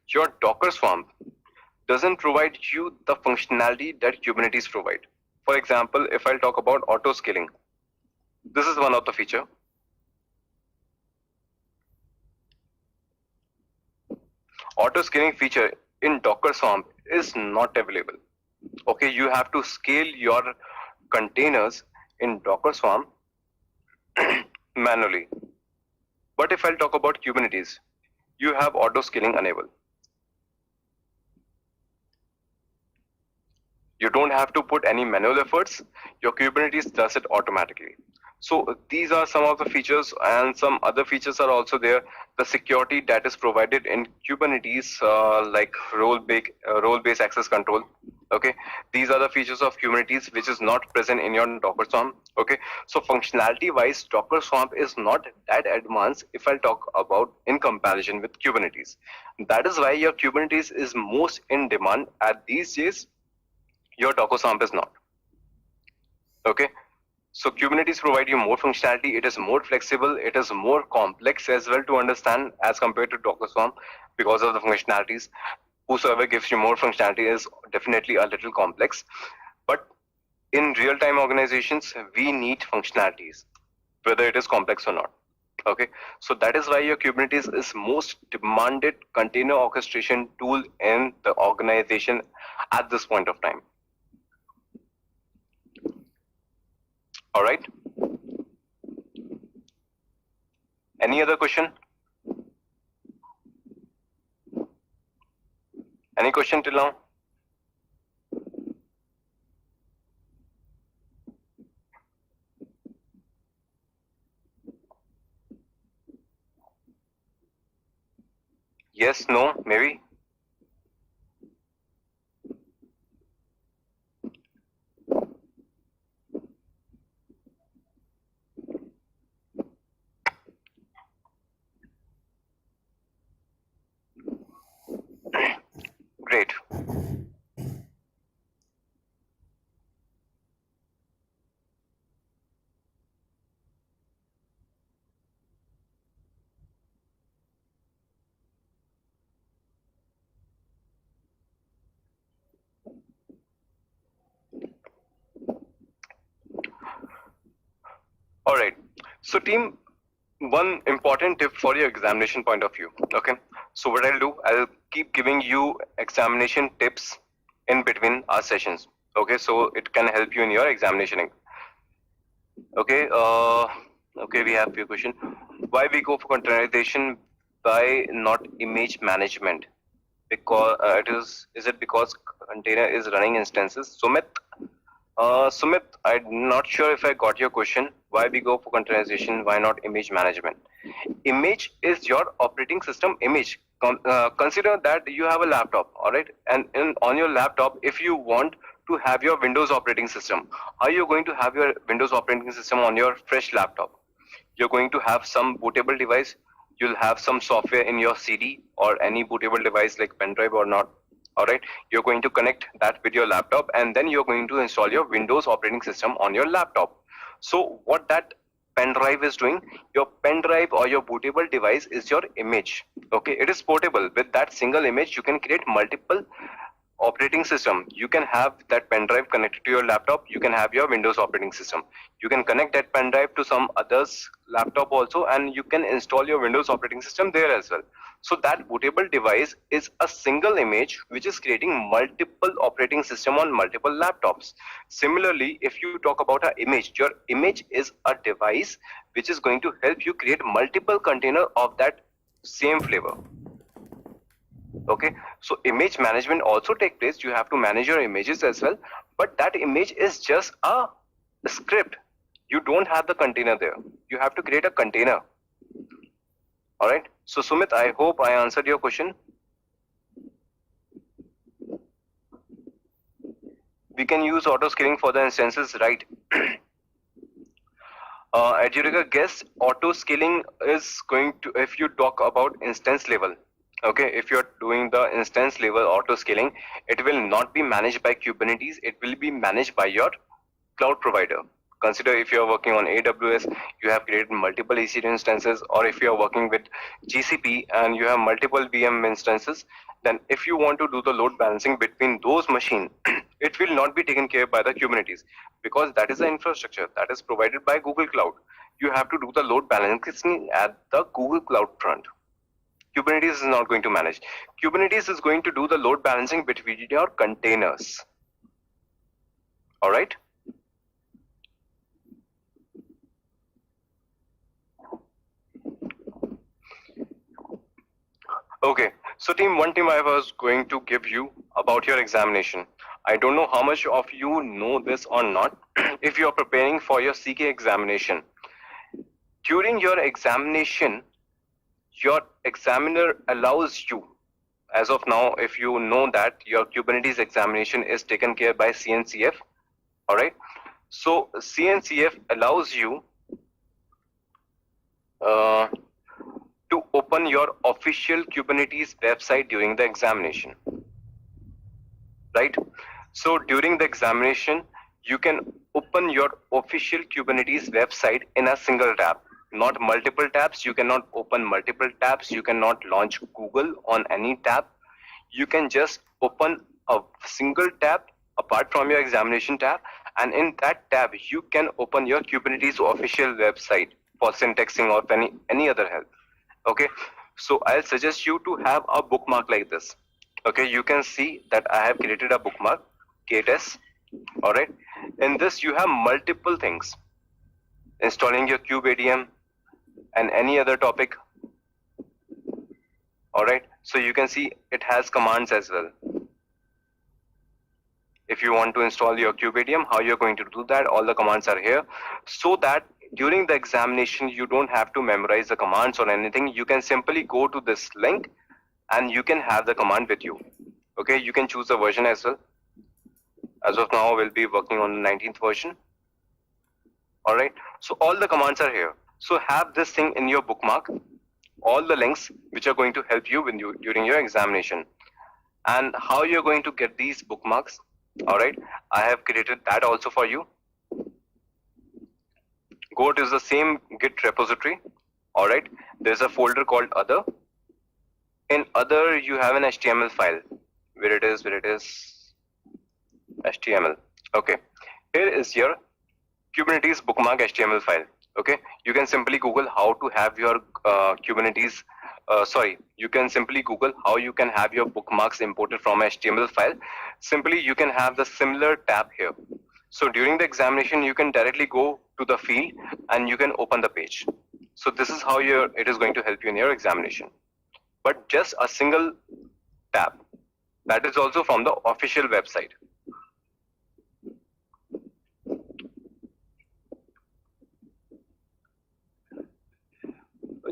Speaker 1: your Docker Swarm doesn't provide you the functionality that Kubernetes provide. For example, if I'll talk about auto scaling, this is one of the feature. Auto scaling feature in Docker Swarm is not available. Okay, you have to scale your containers in Docker Swarm manually. But if I'll talk about Kubernetes, you have auto scaling enabled. You don't have to put any manual efforts. Your Kubernetes does it automatically. So these are some of the features, and some other features are also there. The security that is provided in Kubernetes, like role-based access control. Okay, these are the features of Kubernetes which is not present in your Docker Swarm. Okay, so functionality-wise, Docker Swarm is not that advanced if I'll talk about in comparison with Kubernetes. That is why your Kubernetes is most in demand at these days. Your Docker Swarm is not. Okay, so Kubernetes provide you more functionality. It is more flexible. It is more complex as well to understand as compared to Docker Swarm because of the functionalities. Whosoever gives you more functionality is definitely a little complex. But in real-time organizations, we need functionalities, whether it is complex or not. Okay, so that is why your Kubernetes is most demanded container orchestration tool in the organization at this point of time. All right. Any other question? Any question till now? Yes, no, maybe? Great. All right. So team, one important tip for your examination point of view. Okay. So what I'll do, I'll keep giving you examination tips in between our sessions. Okay. So it can help you in your examination. Okay. Okay. We have few question. Why we go for containerization by not image management? Because is it because container is running instances? Sumit, I'm not sure if I got your question. Why we go for containerization? Why not image management? Image is your operating system image. Consider that you have a laptop, all right? And on your laptop, if you want to have your Windows operating system, how are you going to have your Windows operating system on your fresh laptop? You're going to have some bootable device. You'll have some software in your CD or any bootable device like pen drive or not. All right, you're going to connect that with your laptop, and then you're going to install your Windows operating system on your laptop. So what that pen drive is doing, your pen drive or your bootable device is your image. Okay, it is portable. With that single image, you can create multiple operating system. You can have that pen drive connected to your laptop. You can have your Windows operating system. You can connect that pen drive to some other's laptop also, and you can install your Windows operating system there as well. So that bootable device is a single image which is creating multiple operating system on multiple laptops. Similarly, if you talk about an image, your image is a device which is going to help you create multiple container of that same flavor. Okay, so image management also take place. You have to manage your images as well, but that image is just a script. You don't have the container there. You have to create a container. All right. So Sumit, I hope I answered your question. we can use auto scaling for the instances, right? At your guess, auto scaling is going to, if you talk about instance level, okay, if you're doing the instance level auto scaling, it will not be managed by Kubernetes, it will be managed by your cloud provider. Consider if you're working on AWS, you have created multiple EC2 instances, or if you're working with GCP and you have multiple VM instances, then if you want to do the load balancing between those machines, it will not be taken care by the Kubernetes, because that is the infrastructure that is provided by Google Cloud. You have to do the load balancing at the Google Cloud front. Kubernetes is not going to manage. Kubernetes is going to do the load balancing between your containers. All right. Okay, so one team I was going to give you about your examination. I don't know how much of you know this or not. If you are preparing for your CKA examination, during your examination, your examiner allows you, as of now, if you know that your Kubernetes examination is taken care by CNCF, all right? So CNCF allows you to open your official Kubernetes website during the examination, right? So during the examination, you can open your official Kubernetes website in a single tab, not multiple tabs. You cannot open multiple tabs. You cannot launch Google on any tab. You can just open a single tab apart from your examination tab, and in that tab, you can open your Kubernetes official website for syntaxing or any other help. Okay, so I'll suggest you to have a bookmark like this. Okay, you can see that I have created a bookmark, K8s. All right, in this you have multiple things: installing your kubeadm and any other topic. All right, so you can see it has commands as well. If you want to install your kubeadm, how you're going to do that, all the commands are here, so that during the examination you don't have to memorize the commands or anything. You can simply go to this link and you can have the command with you. Okay, you can choose the version as well. As of now, we'll be working on the 19th version. All right, so all the commands are here. So have this thing in your bookmark, all the links which are going to help you when during your examination. And how you're going to get these bookmarks, all right, I have created that also for you. Go to the same Git repository. All right, there's a folder called other. In other, you have an HTML file. Where it is, HTML. Okay, here is your Kubernetes bookmark HTML file. Okay, you can simply Google how to have your Kubernetes. You can simply Google how you can have your bookmarks imported from HTML file. Simply, you can have the similar tab here. So during the examination, you can directly go to the field and you can open the page. So this is how it is going to help you in your examination. But just a single tab. That is also from the official website.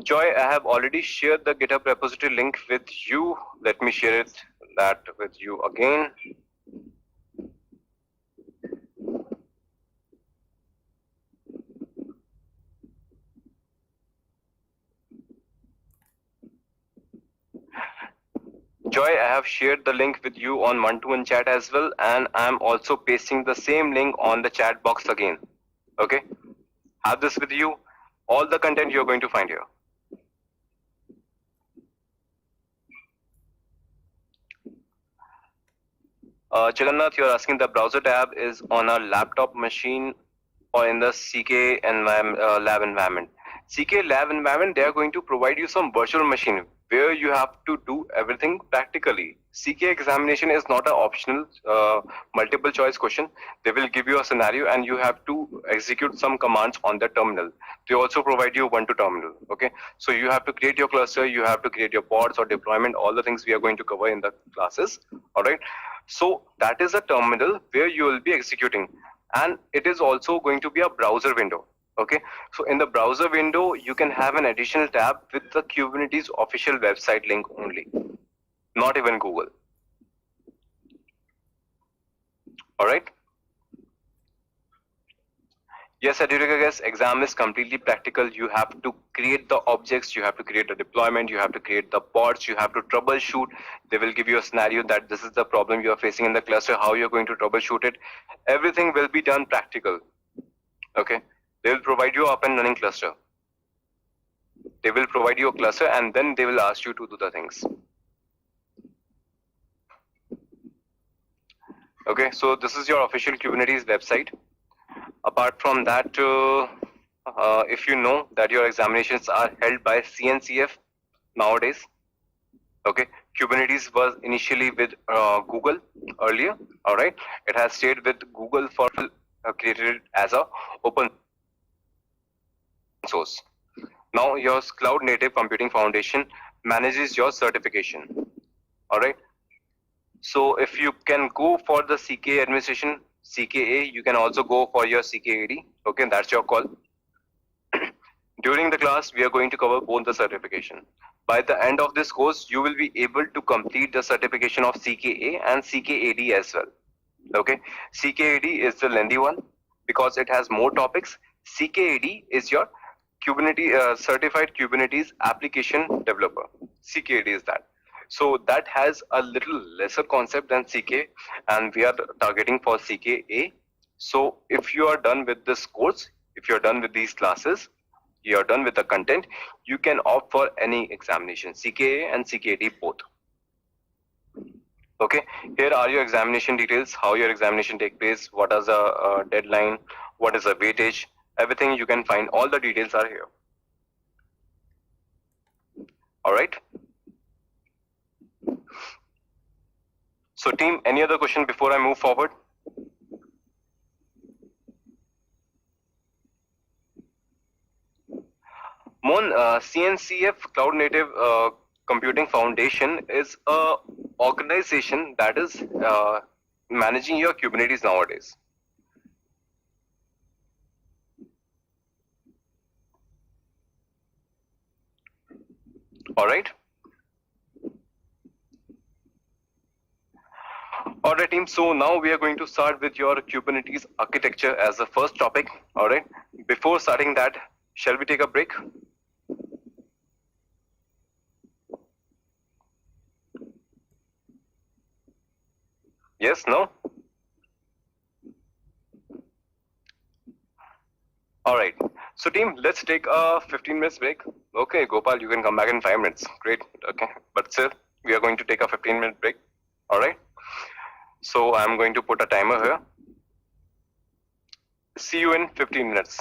Speaker 1: Joy, I have already shared the GitHub repository link with you. Let me share that with you again. Joy, I have shared the link with you on one-to-one chat as well, and I'm also pasting the same link on the chat box again. Okay, have this with you. All the content you're going to find here. Jagannath, you're asking the browser tab is on a laptop machine or in the CKA lab environment. CKA lab environment, they are going to provide you some virtual machine where you have to do everything practically. CKA examination is not an optional multiple choice question. They will give you a scenario and you have to execute some commands on the terminal. They also provide you one to terminal. Okay, so you have to create your cluster, you have to create your pods or deployment, all the things we are going to cover in the classes. All right, so that is a terminal where you will be executing, and it is also going to be a browser window. Okay, so in the browser window, you can have an additional tab with the Kubernetes official website link only, not even Google. All right. Yes, CKA's exam is completely practical. You have to create the objects, you have to create the deployment, you have to create the pods, you have to troubleshoot. They will give you a scenario that this is the problem you are facing in the cluster, how you're going to troubleshoot it. Everything will be done practical. Okay. They will provide you up and running cluster. They will provide you a cluster and then they will ask you to do the things. Okay, so this is your official Kubernetes website. Apart from that, if you know that your examinations are held by CNCF nowadays, okay, Kubernetes was initially with Google earlier, all right. It has stayed with Google for created it as a open source. Now your Cloud Native Computing Foundation manages your certification, all right. So if you can go for the CKA administration, CKA, you can also go for your CKAD. Okay, that's your call. During the class, we are going to cover both the certification. By the end of this course, you will be able to complete the certification of CKA and CKAD as well. Okay, CKAD is the lengthy one because it has more topics. CKAD is your Kubernetes certified Kubernetes application developer. CKAD is that. So that has a little lesser concept than CK, and we are targeting for CKA. So if you are done with this course, if you are done with these classes, you are done with the content, you can opt for any examination, CKA and CKAD both. Okay, here are your examination details, how your examination take place, what is the deadline, what is the weightage, everything you can find, all the details are here. All right. So team, any other question before I move forward? Mon, CNCF Cloud Native Computing Foundation is a organization that is managing your Kubernetes nowadays. All right. All right, team. So now we are going to start with your Kubernetes architecture as the first topic. All right. Before starting that, shall we take a break? Yes, no? All right. So team, let's take a 15 minutes break. Okay, Gopal, you can come back in 5 minutes. Great. Okay. But still, we are going to take a 15-minute break. All right. So I'm going to put a timer here. See you in 15 minutes.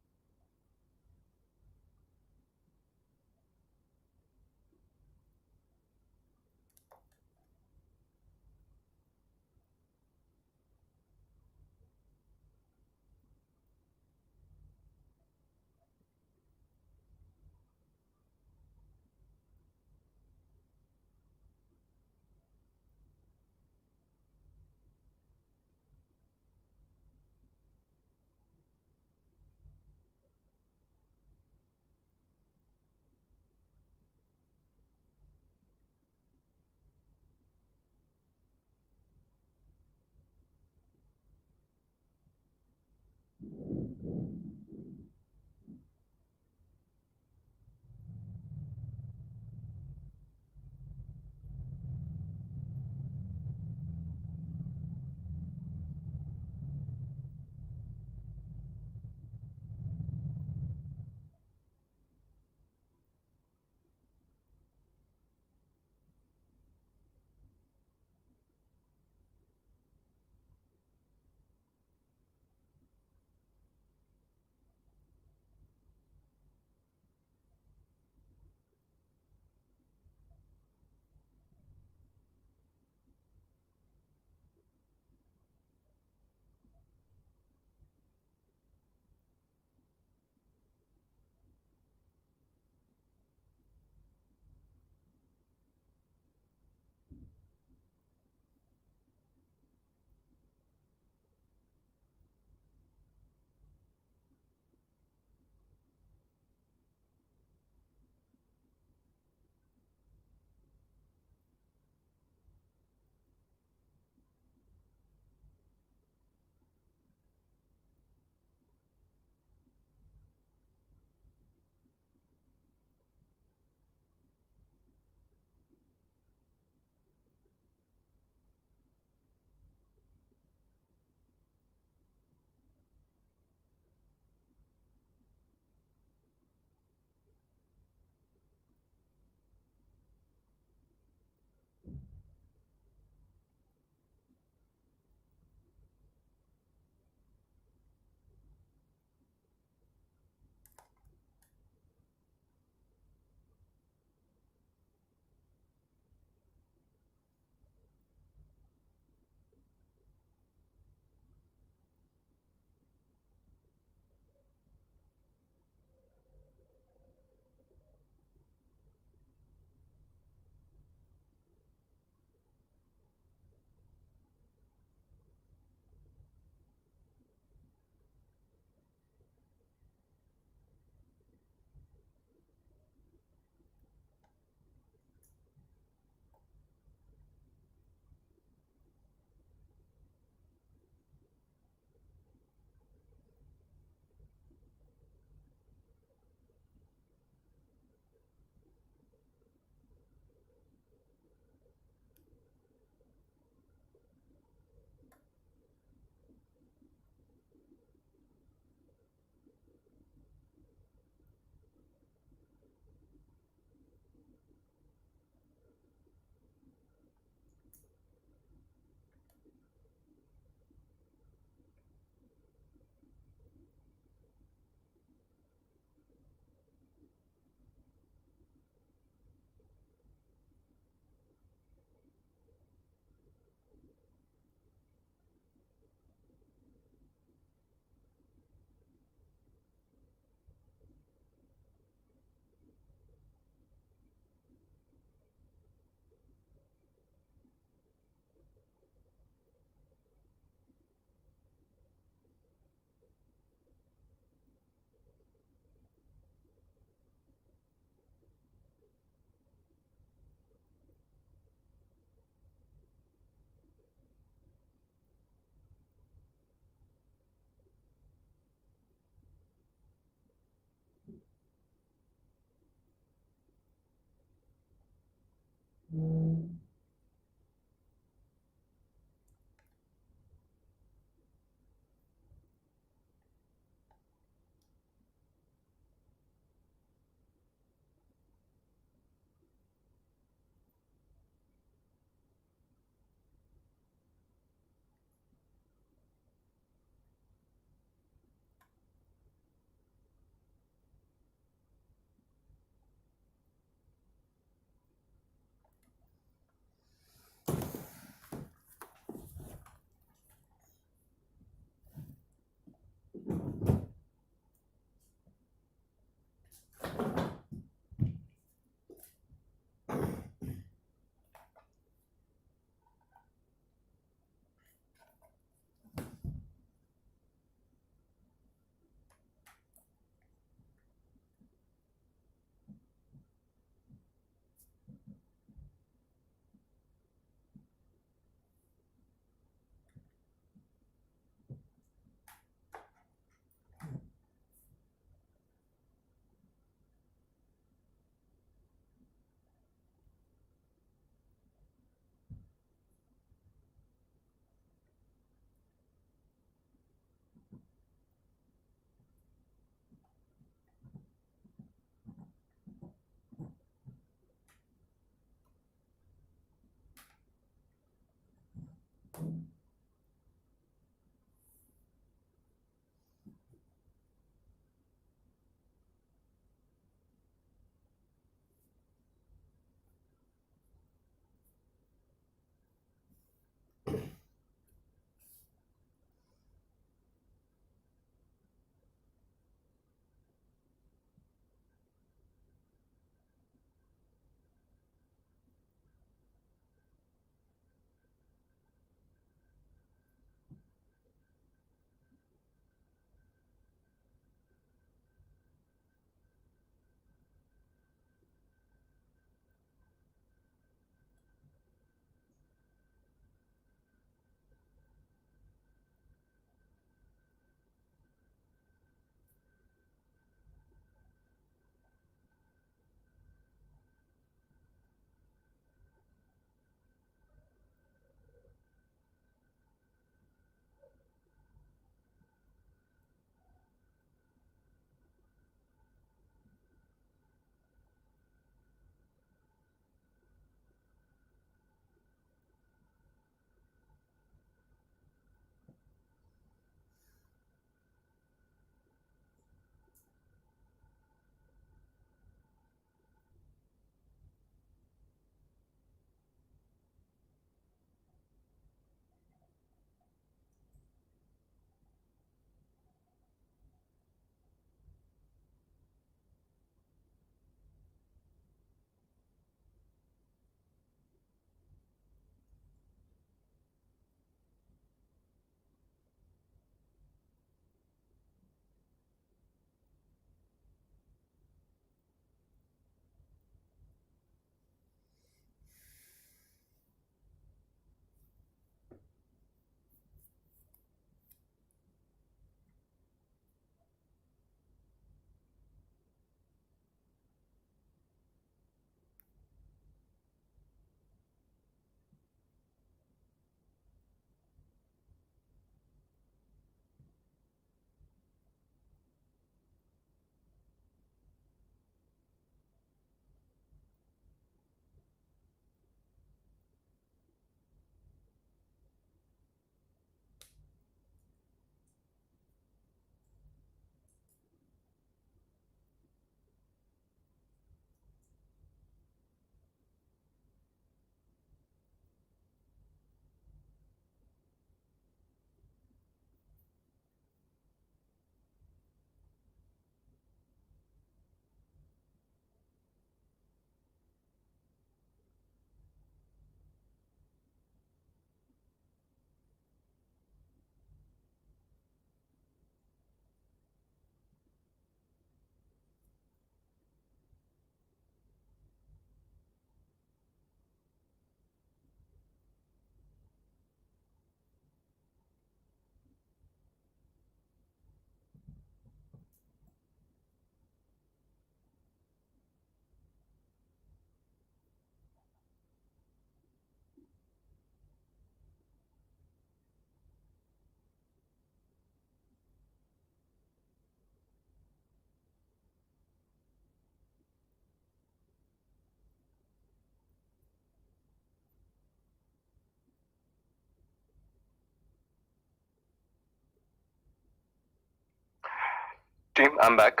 Speaker 1: Team, I'm back.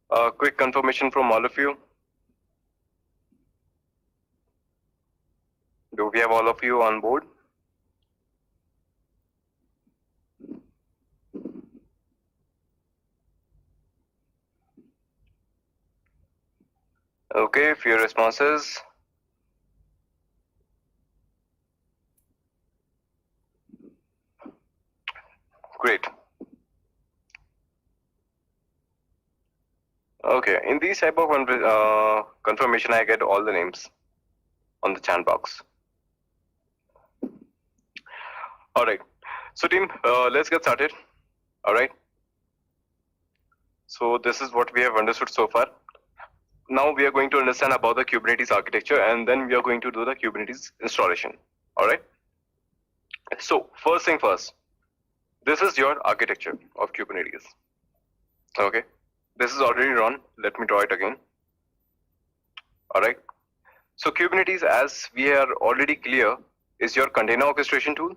Speaker 1: A quick confirmation from all of you. Do we have all of you on board? Okay, few responses. Great. Okay, in these type of confirmation, I get all the names on the chat box. All right. So team, let's get started. All right. So this is what we have understood so far. Now we are going to understand about the Kubernetes architecture, and then we are going to do the Kubernetes installation. All right. So first thing first, this is your architecture of Kubernetes. Okay. This is already run. Let me draw it again. All right. So Kubernetes, as we are already clear, is your container orchestration tool.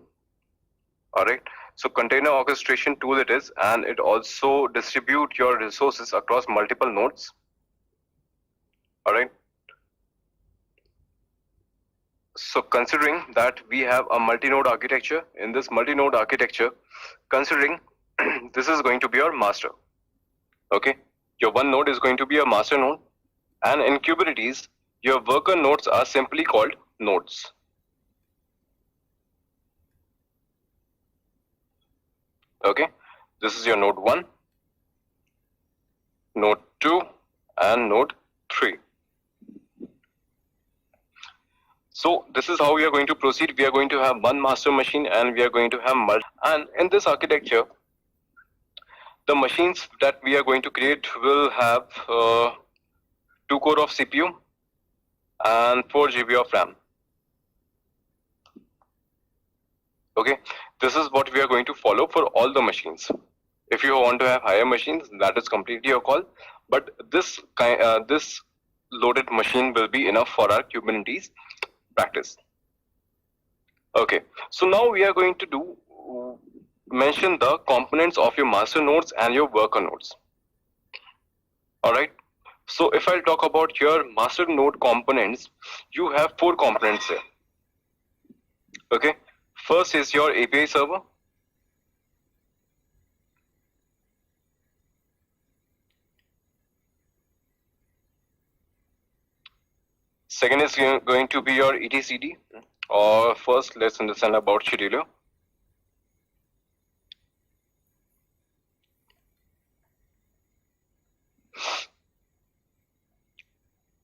Speaker 1: All right. So container orchestration tool it is, and it also distribute your resources across multiple nodes. All right. So considering that we have a multi-node architecture, in this multi-node architecture, considering this is going to be your master. Okay. Your one node is going to be a master node, and in Kubernetes, your worker nodes are simply called nodes. Okay, this is your node 1, node 2, and node 3. So this is how we are going to proceed. We are going to have one master machine, and we are going to have multiple. And in this architecture, the machines that we are going to create will have 2 core of CPU and 4 GB of RAM. Okay, this is what we are going to follow for all the machines. If you want to have higher machines, that is completely your call. But this loaded machine will be enough for our Kubernetes practice. Okay, so now we are going to mention the components of your master nodes and your worker nodes. All right. So if I'll talk about your master node components, you have 4 components here. Okay. First is your API server. Second is going to be your etcd, or first let's understand about scheduler.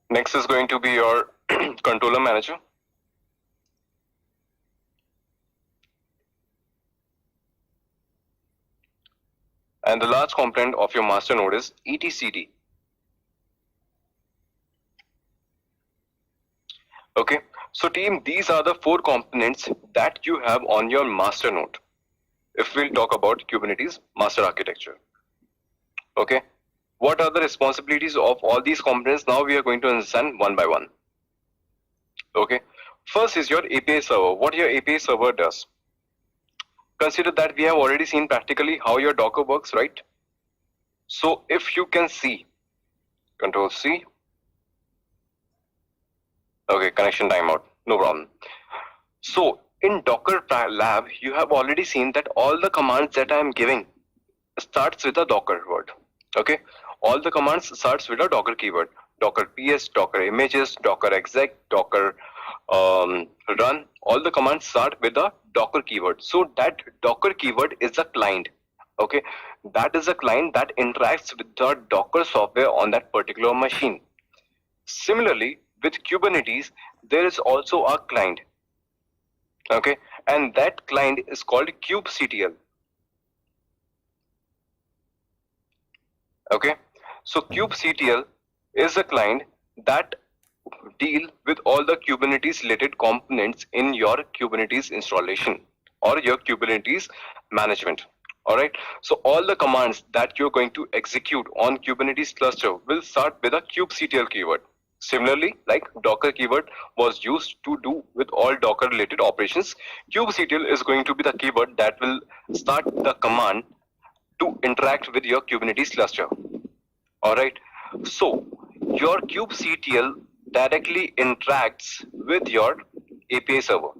Speaker 1: Next is going to be your controller manager. And the last component of your master node is etcd. Okay, so team, these are the 4 components that you have on your master node. If we'll talk about Kubernetes master architecture. Okay, what are the responsibilities of all these components? Now we are going to understand one by one. Okay, first is your API server. What your API server does. Consider that we have already seen practically how your Docker works, right? So if you can see, Control C. Okay, connection timeout, no problem. So in Docker lab, you have already seen that all the commands that I am giving starts with a Docker word. Okay, all the commands starts with a Docker keyword. Docker PS, Docker images, Docker exec, Docker run. All the commands start with a Docker keyword. So that Docker keyword is a client. Okay, that is a client that interacts with the Docker software on that particular machine. Similarly, with Kubernetes, there is also a client. Okay, and that client is called kubectl. Okay, so kubectl is a client that deal with all the Kubernetes related components in your Kubernetes installation or your Kubernetes management. All right, so all the commands that you're going to execute on Kubernetes cluster will start with a kubectl keyword. Similarly, like Docker keyword was used to do with all Docker related operations, kubectl is going to be the keyword that will start the command to interact with your Kubernetes cluster. Alright, so your kubectl directly interacts with your API server.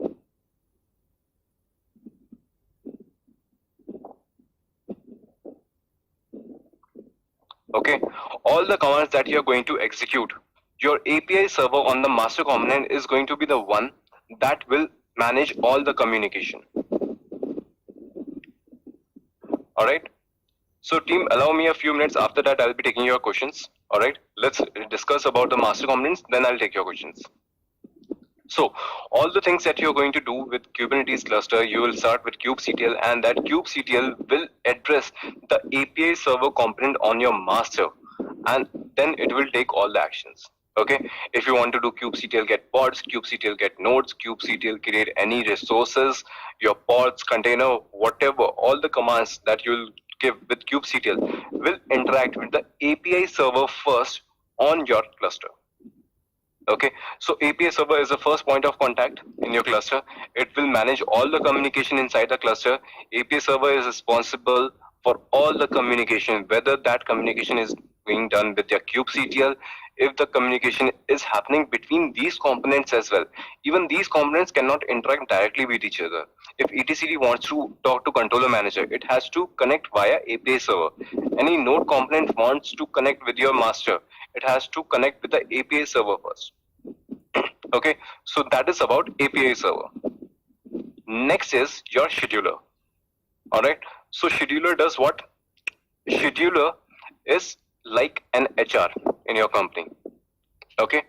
Speaker 1: Okay, all the commands that you're going to execute, your API server on the master component is going to be the one that will manage all the communication. Alright, so team, allow me a few minutes. After that, I'll be taking your questions. Alright, let's discuss about the master components, then I'll take your questions. So all the things that you're going to do with Kubernetes cluster, you will start with kubectl, and that kubectl will address the API server component on your master, and then it will take all the actions. Okay, if you want to do kubectl get pods, kubectl get nodes, kubectl create any resources, your pods, container, whatever, all the commands that you'll give with kubectl will interact with the API server first on your cluster. Okay, so API server is the first point of contact in your cluster. It will manage all the communication inside the cluster. API server is responsible for all the communication, whether that communication is being done with your kubectl, if the communication is happening between these components as well. Even these components cannot interact directly with each other. If etcd wants to talk to controller manager, it has to connect via API server. Any node component wants to connect with your master, it has to connect with the API server first. Okay, so that is about API server. Next is your scheduler. Alright, so scheduler does what? Scheduler is like an HR in your company. Okay,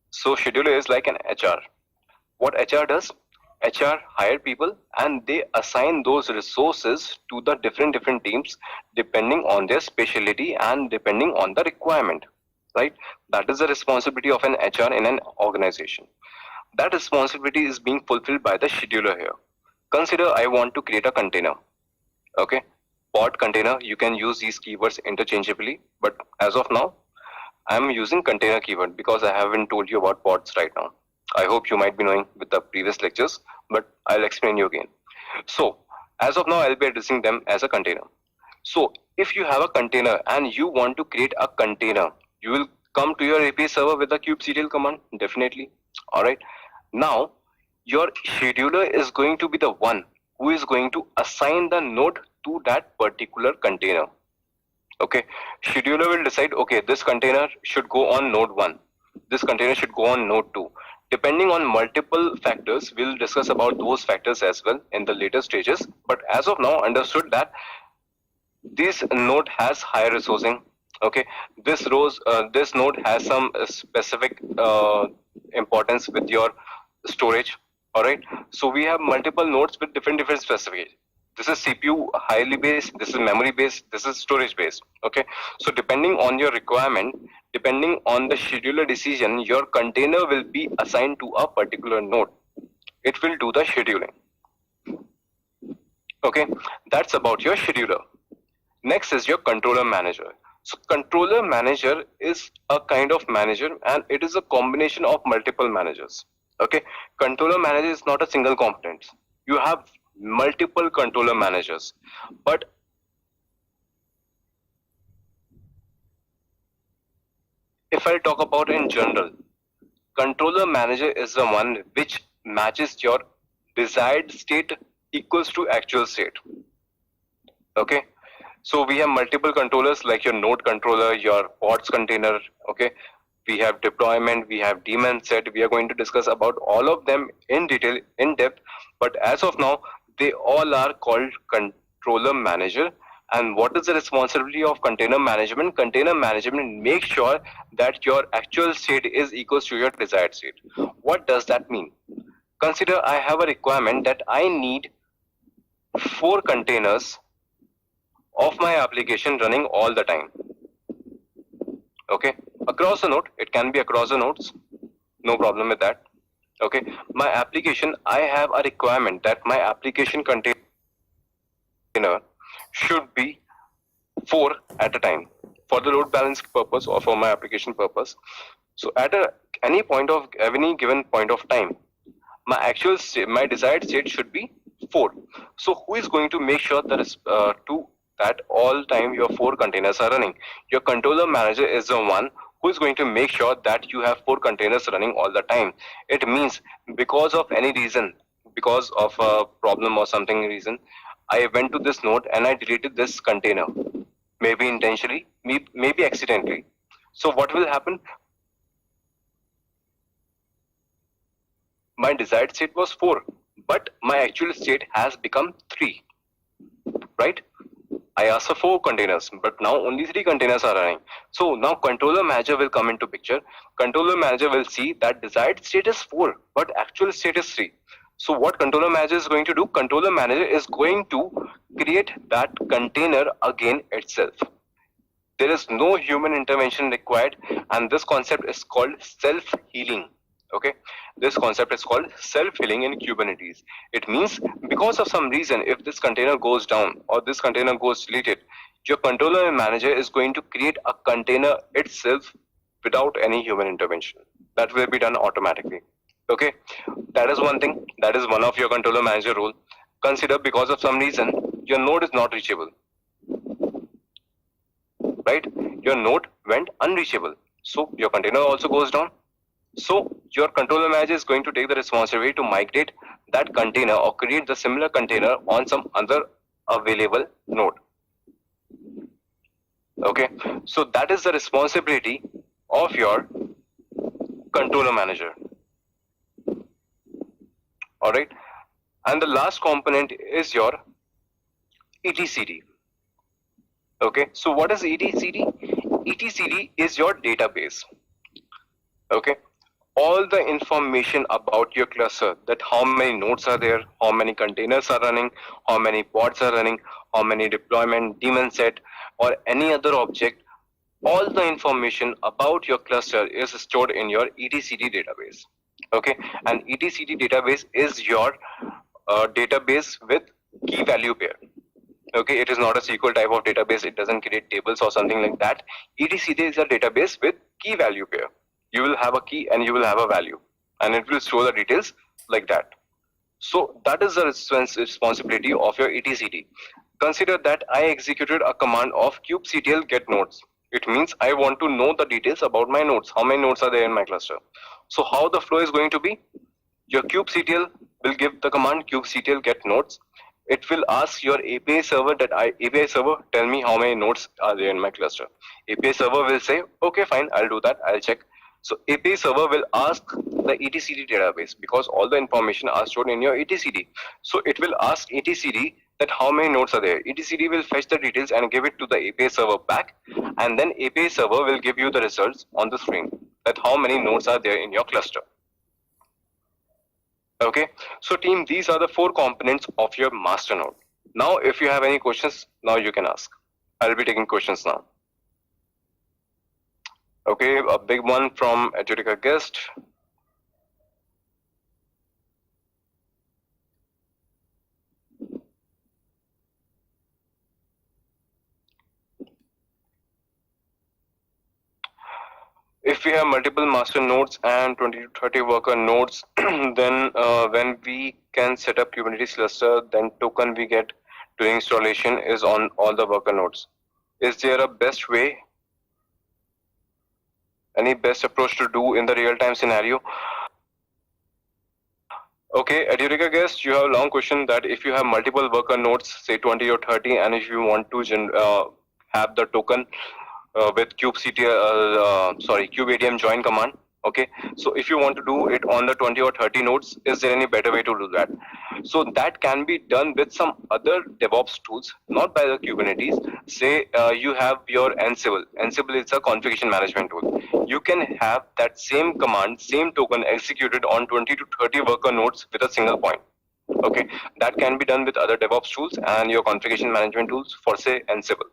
Speaker 1: so scheduler is like an HR. What HR does? HR hire people and they assign those resources to the different teams depending on their specialty and depending on the requirement. Right? That is the responsibility of an HR in an organization. That responsibility is being fulfilled by the scheduler here. Consider I want to create a container. Okay, pod container, you can use these keywords interchangeably, but as of now, I'm using container keyword because I haven't told you about pods right now. I hope you might be knowing with the previous lectures, but I'll explain you again. So, as of now, I'll be addressing them as a container. So, if you have a container and you want to create a container, you will come to your API server with the kubectl command, definitely. Alright. Now, your scheduler is going to be the one who is going to assign the node to that particular container. Okay. Scheduler will decide, okay, this container should go on node 1. This container should go on node 2. Depending on multiple factors, we'll discuss about those factors as well in the later stages. But as of now, understood that this node has higher resourcing. Okay, this node has some specific importance with your storage. All right, so we have multiple nodes with different specifications. This is CPU highly based, this is memory based, this is storage based. Okay, so depending on your requirement, depending on the scheduler decision, your container will be assigned to a particular node. It will do the scheduling. Okay, that's about your scheduler. Next is your controller manager. So controller manager is a kind of manager and it is a combination of multiple managers. Okay, controller manager is not a single component. You have multiple controller managers, but if I talk about in general, controller manager is the one which matches your desired state equals to actual state. Okay, so we have multiple controllers like your node controller, your pods container. Okay, we have deployment, we have daemon set. We are going to discuss about all of them in detail, in depth. But as of now, they all are called controller manager. And what is the responsibility of container management? Container management makes sure that your actual state is equals to your desired state. What does that mean? Consider I have a requirement that I need 4 containers of my application running all the time. Okay, across the node, it can be across the nodes, no problem with that. Okay, my application, I have a requirement that my application container should be 4 at a time for the load balancing purpose or for my application purpose. So at any given point of time, my desired state should be 4. So who is going to make sure that all time your 4 containers are running? Your controller manager is the one who is going to make sure that you have 4 containers running all the time. It means because of any reason, because of a problem or something reason, I went to this node and I deleted this container, maybe intentionally, maybe accidentally. So what will happen? My desired state was 4, but my actual state has become 3, right? I asked for 4 containers, but now only 3 containers are running. So now controller manager will come into picture. Controller manager will see that desired state is 4, but actual state is 3. So what controller manager is going to do? Controller manager is going to create that container again itself. There is no human intervention required, and this concept is called self-healing. Okay, this concept is called self-healing in Kubernetes. It means because of some reason, if this container goes down or this container goes deleted, your controller manager is going to create a container itself without any human intervention. That will be done automatically. Okay, that is one thing. That is one of your controller manager role. Consider because of some reason your node is not reachable, right? Your node went unreachable, so your container also goes down. So your controller manager is going to take the responsibility to migrate that container or create the similar container on some other available node. Okay, so that is the responsibility of your controller manager. All right, and the last component is your etcd. Okay, so what is etcd? Etcd is your database. Okay, all the information about your cluster, that how many nodes are there, how many containers are running, how many pods are running, how many deployment, daemon set, or any other object, all the information about your cluster is stored in your etcd database. Okay, and etcd database is your database with key value pair. Okay, it is not a SQL type of database. It doesn't create tables or something like that. etcd is a database with key value pair. You will have a key and you will have a value, and it will store the details like that. So that is the responsibility of your etcd. Consider that I executed a command of kubectl get nodes. It means I want to know the details about my nodes, how many nodes are there in my cluster. So how the flow is going to be? Your kubectl will give the command kubectl get nodes. It will ask your API server API server, tell me how many nodes are there in my cluster. API server will say, okay, fine, I'll do that, I'll check. So API server will ask the etcd database, because all the information are stored in your etcd. So it will ask etcd that how many nodes are there. etcd will fetch the details and give it to the API server back, and then API server will give you the results on the screen, that how many nodes are there in your cluster. Okay, so team, these are the 4 components of your master node. Now if you have any questions, now you can ask. I'll be taking questions now. Okay, a big one from Adjudica guest. If we have multiple master nodes and 20 to 30 worker nodes, then when we can set up Kubernetes cluster, then token we get during installation is on all the worker nodes. Is there a best way? Any best approach to do in the real-time scenario? Okay, Adjudica guest, you have a long question that if you have multiple worker nodes, say 20 or 30, and if you want to have the token with kubeadm join command. Okay, so if you want to do it on the 20 or 30 nodes, is there any better way to do that? So that can be done with some other DevOps tools, not by the Kubernetes. Say you have your Ansible. Ansible is a configuration management tool. You can have that same command, same token executed on 20 to 30 worker nodes with a single point. Okay, that can be done with other DevOps tools and your configuration management tools for, say, Ansible.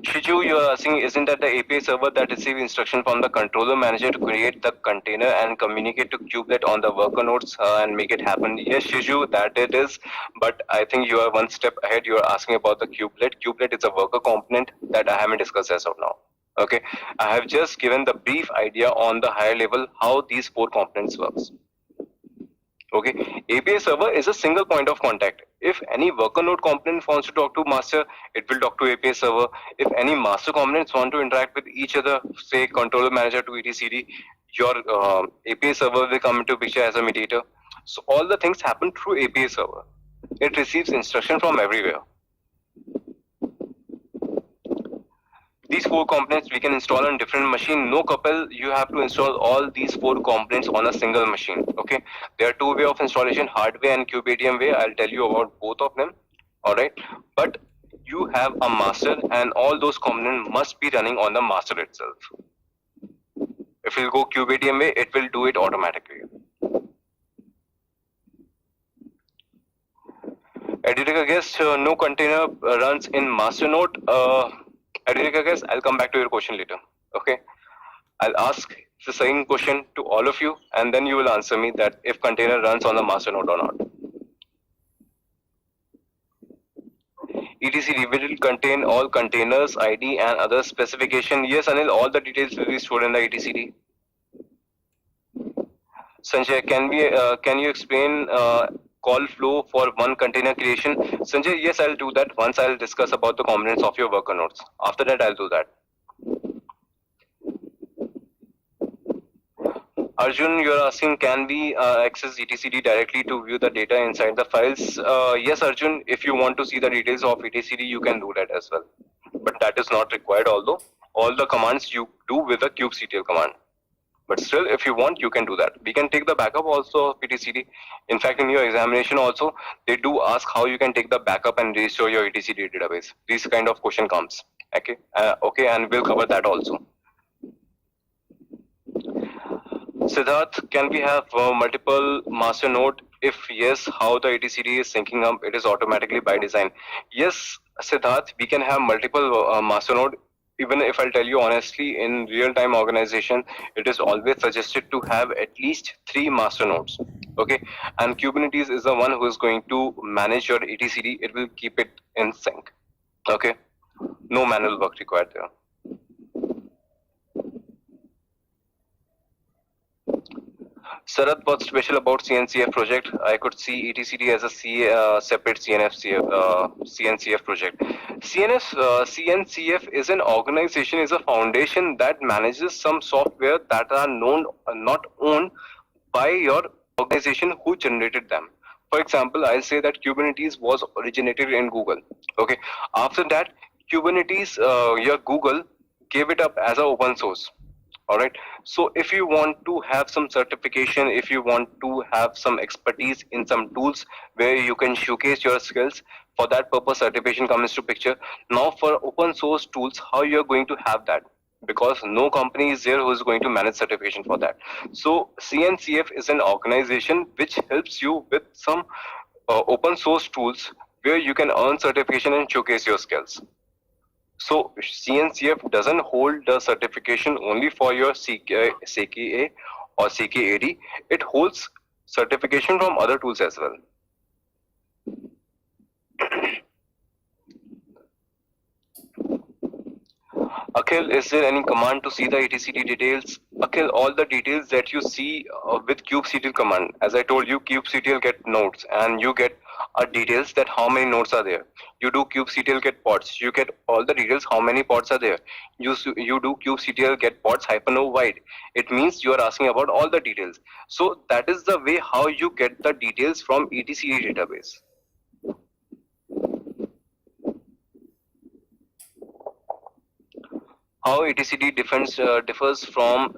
Speaker 1: Shiju, you are asking, isn't that the API server that receives instruction from the controller manager to create the container and communicate to kubelet on the worker nodes and make it happen? Yes, Shiju, that it is. But I think you are one step ahead. You are asking about the kubelet. Kubelet is a worker component that I haven't discussed as of now. Okay, I have just given the brief idea on the higher level how these four components works. Okay, API server is a single point of contact. If any worker node component wants to talk to master, it will talk to API server. If any master components want to interact with each other, say controller manager to etcd, your API server will come into picture as a mediator. So all the things happen through API server. It receives instruction from everywhere. These four components we can install on different machine. No couple, you have to install all these four components on a single machine. Okay, there are two way of installation, hardware and kubectl way. I'll tell you about both of them. All right, but you have a master and all those components must be running on the master itself. If you go kubectl way, it will do it automatically. Editor guest, no container runs in master node. Adhirika guys, I'll come back to your question later. Okay, I'll ask the same question to all of you, and then you will answer me that if container runs on the master node or not. etc will contain all containers, ID, and other specification. Yes, Anil, all the details will be stored in the etc. Sanjay, can you explain call flow for one container creation? Sanjay, yes, I'll do that once I'll discuss about the components of your worker nodes. After that, I'll do that. Arjun, you're asking, can we access etcd directly to view the data inside the files? Yes, Arjun, if you want to see the details of etcd, you can do that as well. But that is not required, although all the commands you do with the kubectl command. But still, if you want, you can do that. We can take the backup also of etcd. In fact, in your examination also, they do ask how you can take the backup and restore your etcd database. This kind of question comes. Okay, okay, and we'll cover that also. Siddharth, can we have multiple master node? If yes, how the etcd is syncing up? It is automatically by design. Yes, Siddharth, we can have multiple master node. Even if I'll tell you honestly, in real-time organization, it is always suggested to have at least 3 master nodes. Okay, and Kubernetes is the one who is going to manage your etcd. It will keep it in sync. Okay, no manual work required there. Sarath, what's special about CNCF project? I could see etcd as a separate CNCF project. CNCF is an organization, is a foundation that manages some software that are not owned by your organization who generated them. For example, I'll say that Kubernetes was originated in Google. Okay, after that, Kubernetes, your Google gave it up as an open source. All right, so if you want to have some certification, if you want to have some expertise in some tools where you can showcase your skills, for that purpose certification comes to picture. Now for open source tools, how you're going to have that? Because no company is there who is going to manage certification for that. So CNCF is an organization which helps you with some open source tools where you can earn certification and showcase your skills. So CNCF doesn't hold the certification only for your CKA or CKAD. It holds certification from other tools as well. Akhil, is there any command to see the etcd details? Akhil, all the details that you see with kubectl command, as I told you, kubectl get nodes and you get details that how many nodes are there. You do kubectl get pods, you get all the details how many pods are there. You do kubectl get pods -o wide. It means you are asking about all the details. So that is the way how you get the details from etcd database. How etcd differs from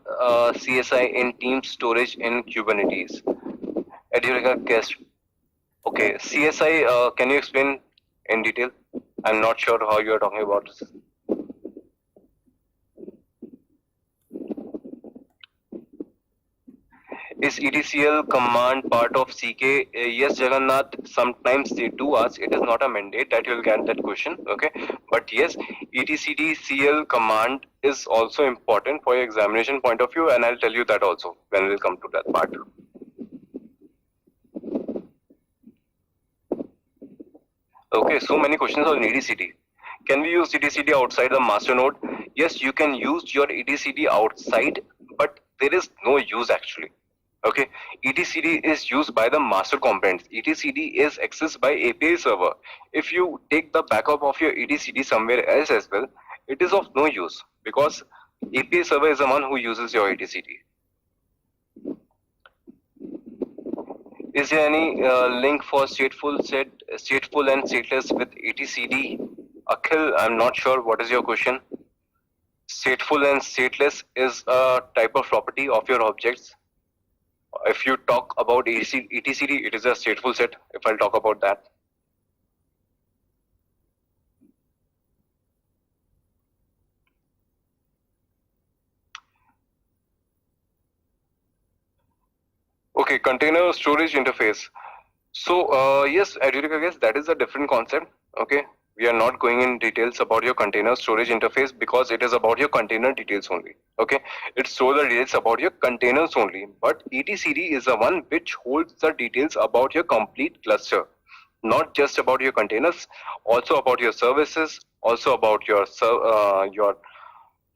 Speaker 1: CSI in team storage in Kubernetes. Edureka guest. Okay, CSI, can you explain in detail? I'm not sure how you are talking about this. Is ETCL command part of CK? Yes, Jagannath. Sometimes they do ask. It is not a mandate that you'll get that question. Okay, but yes, ETCL command is also important for your examination point of view, and I'll tell you that also when we'll come to that part. Okay, so many questions on ETCD. Can we use ETCD outside the master node? Yes, you can use your ETCD outside, but there is no use actually. Okay, ETCD is used by the master components. ETCD is accessed by API server. If you take the backup of your ETCD somewhere else as well, it is of no use because API server is the one who uses your ETCD. Is there any link for stateful and stateless with ETCD? Akhil, I'm not sure what is your question. Stateful and stateless is a type of property of your objects. If you talk about ETCD, it is a stateful set, if I'll talk about that. Okay, container storage interface. So, yes, Adjudika, I guess that is a different concept. Okay, we are not going in details about your container storage interface because it is about your container details only. Okay, it stores the details about your containers only. But ETCD is the one which holds the details about your complete cluster, not just about your containers, also about your services, also about your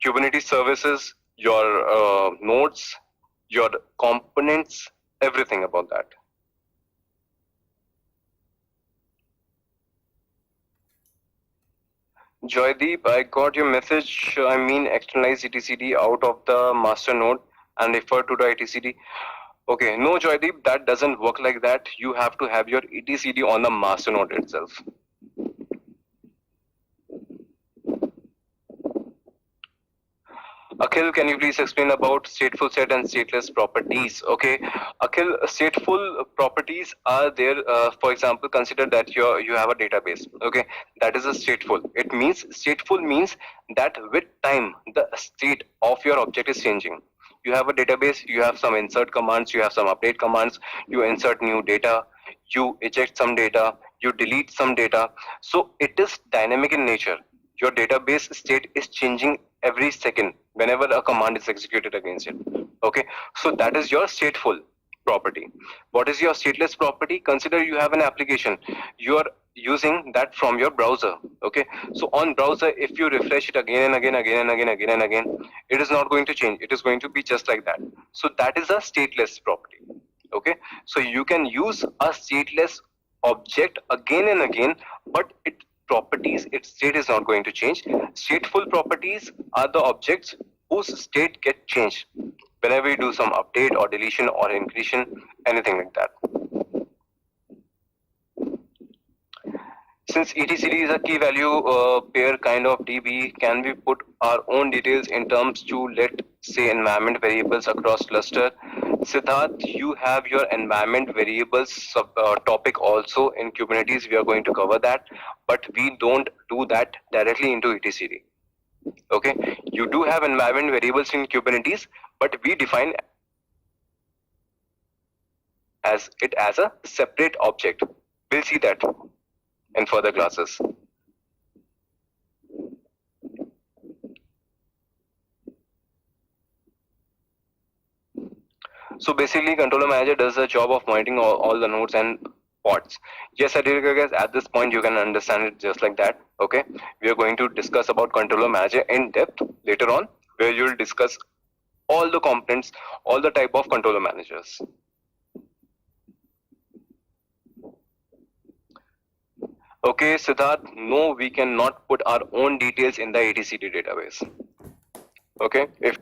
Speaker 1: Kubernetes services, your nodes, your components, everything about that. Joydeep, I got your message. I mean, externalize ETCD out of the master node and refer to the ETCD. Okay, no, Joydeep, that doesn't work like that. You have to have your ETCD on the master node itself. Akhil, can you please explain about stateful set and stateless properties? Okay, Akhil, stateful properties are there. For example, consider that you have a database. Okay, that is a stateful. It means stateful means that with time the state of your object is changing. You have a database. You have some insert commands. You have some update commands. You insert new data. You eject some data. You delete some data. So it is dynamic in nature. Your database state is changing every second whenever a command is executed against it. Okay, so that is your stateful property. What is your stateless property? Consider you have an application. You are using that from your browser. Okay, so on browser, if you refresh it again and again, it is not going to change. It is going to be just like that. So that is a stateless property. Okay, so you can use a stateless object again and again, but its state is not going to change. Stateful properties are the objects whose state get changed whenever you do some update or deletion or inclusion, anything like that. Since ETCD is a key value pair kind of DB, can we put our own details in terms to, let's say, environment variables across cluster? Siddharth, you have your environment variables topic also in Kubernetes. We are going to cover that, but we don't do that directly into ETCD. Okay, you do have environment variables in Kubernetes, but we define it as a separate object. We'll see that in further classes. So basically, controller manager does the job of monitoring all the nodes and pods. Yes, I did, guys. At this point, you can understand it just like that. Okay, we are going to discuss about controller manager in depth later on, where you'll discuss all the components, all the type of controller managers. Okay, Siddharth, no, we cannot put our own details in the etcd database. Okay, if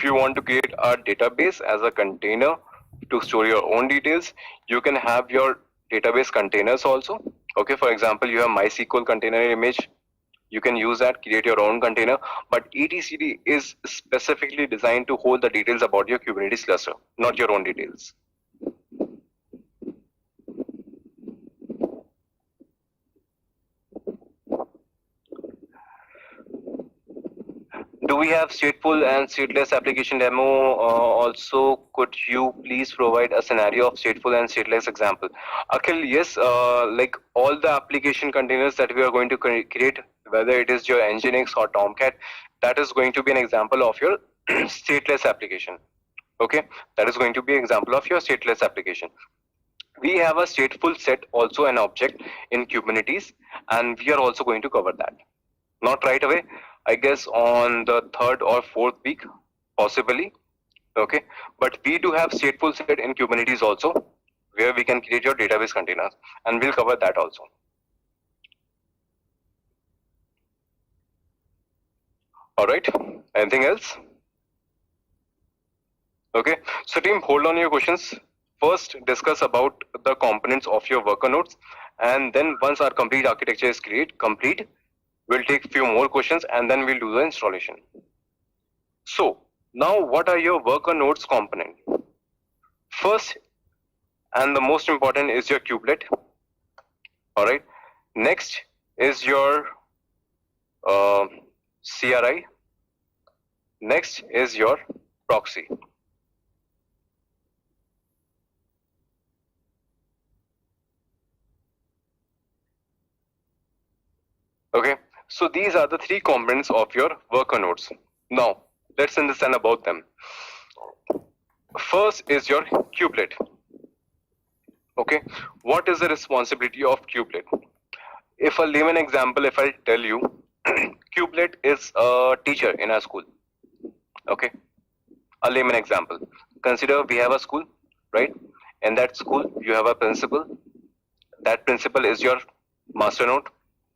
Speaker 1: you want to create a database as a container to store your own details, you can have your database containers also. Okay, for example, you have MySQL container image. You can use that, create your own container, but etcd is specifically designed to hold the details about your Kubernetes cluster, not your own details. do we have stateful and stateless application demo? Also, could you please provide a scenario of stateful and stateless example? Akhil, yes, like all the application containers that we are going to create, whether it is your Nginx or Tomcat, that is going to be an example of your stateless application. Okay, that is going to be an example of your stateless application. We have a stateful set, also an object in Kubernetes, and we are also going to cover that. Not right away, I guess on the 3rd or 4th week, possibly. Okay, but we do have stateful set in Kubernetes also, where we can create your database containers, and we'll cover that also. All right, anything else? Okay, so team, hold on your questions. First, discuss about the components of your worker nodes, and then once our complete architecture is complete, we'll take few more questions and then we'll do the installation. So now, what are your worker nodes component? First and the most important is your kubelet. All right. Next is your CRI. Next is your proxy. Okay, so these are the 3 components of your worker nodes. Now, let's understand about them. First is your kubelet. Okay, what is the responsibility of kubelet? If I'll give an example, if I tell you, kubelet is a teacher in a school. Okay, I'll name an example. Consider we have a school, right? In that school, you have a principal. That principal is your master node.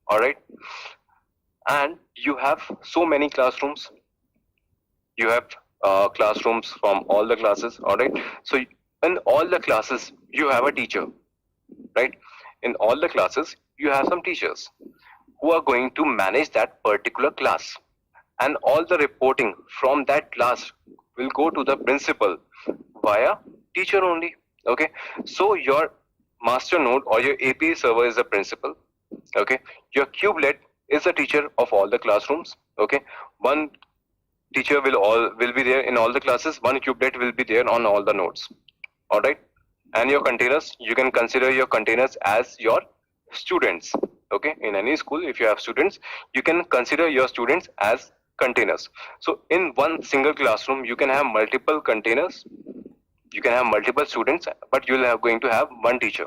Speaker 1: All right, and you have so many classrooms. You have classrooms from all the classes. All right, so in all the classes you have a teacher, right? In all the classes you have some teachers who are going to manage that particular class, and all the reporting from that class will go to the principal via teacher only. Okay, so your master node or your API server is the principal. Okay, your kubelet is the teacher of all the classrooms. Okay, one teacher will be there in all the classes. One kubelet will be there on all the nodes. All right, and your containers, you can consider your containers as your students. Okay, in any school, if you have students, you can consider your students as containers. So in one single classroom, you can have multiple containers. You can have multiple students, but you'll have going to have one teacher.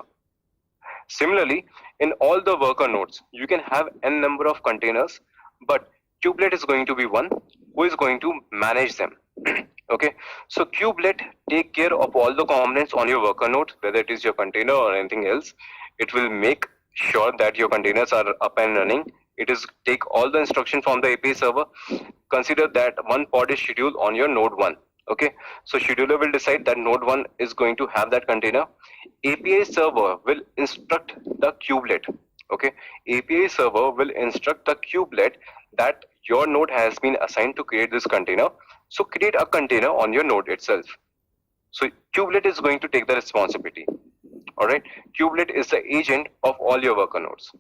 Speaker 1: Similarly, in all the worker nodes, you can have n number of containers, but kubelet is going to be one who is going to manage them. Okay, so kubelet take care of all the components on your worker node, whether it is your container or anything else. It will make sure that your containers are up and running. It is take all the instruction from the API server. Consider that one pod is scheduled on your node 1. Okay, so scheduler will decide that node 1 is going to have that container. API server will instruct the kubelet. Okay, API server will instruct the kubelet that your node has been assigned to create this container. So create a container on your node itself. So kubelet is going to take the responsibility. All right, kubelet is the agent of all your worker nodes.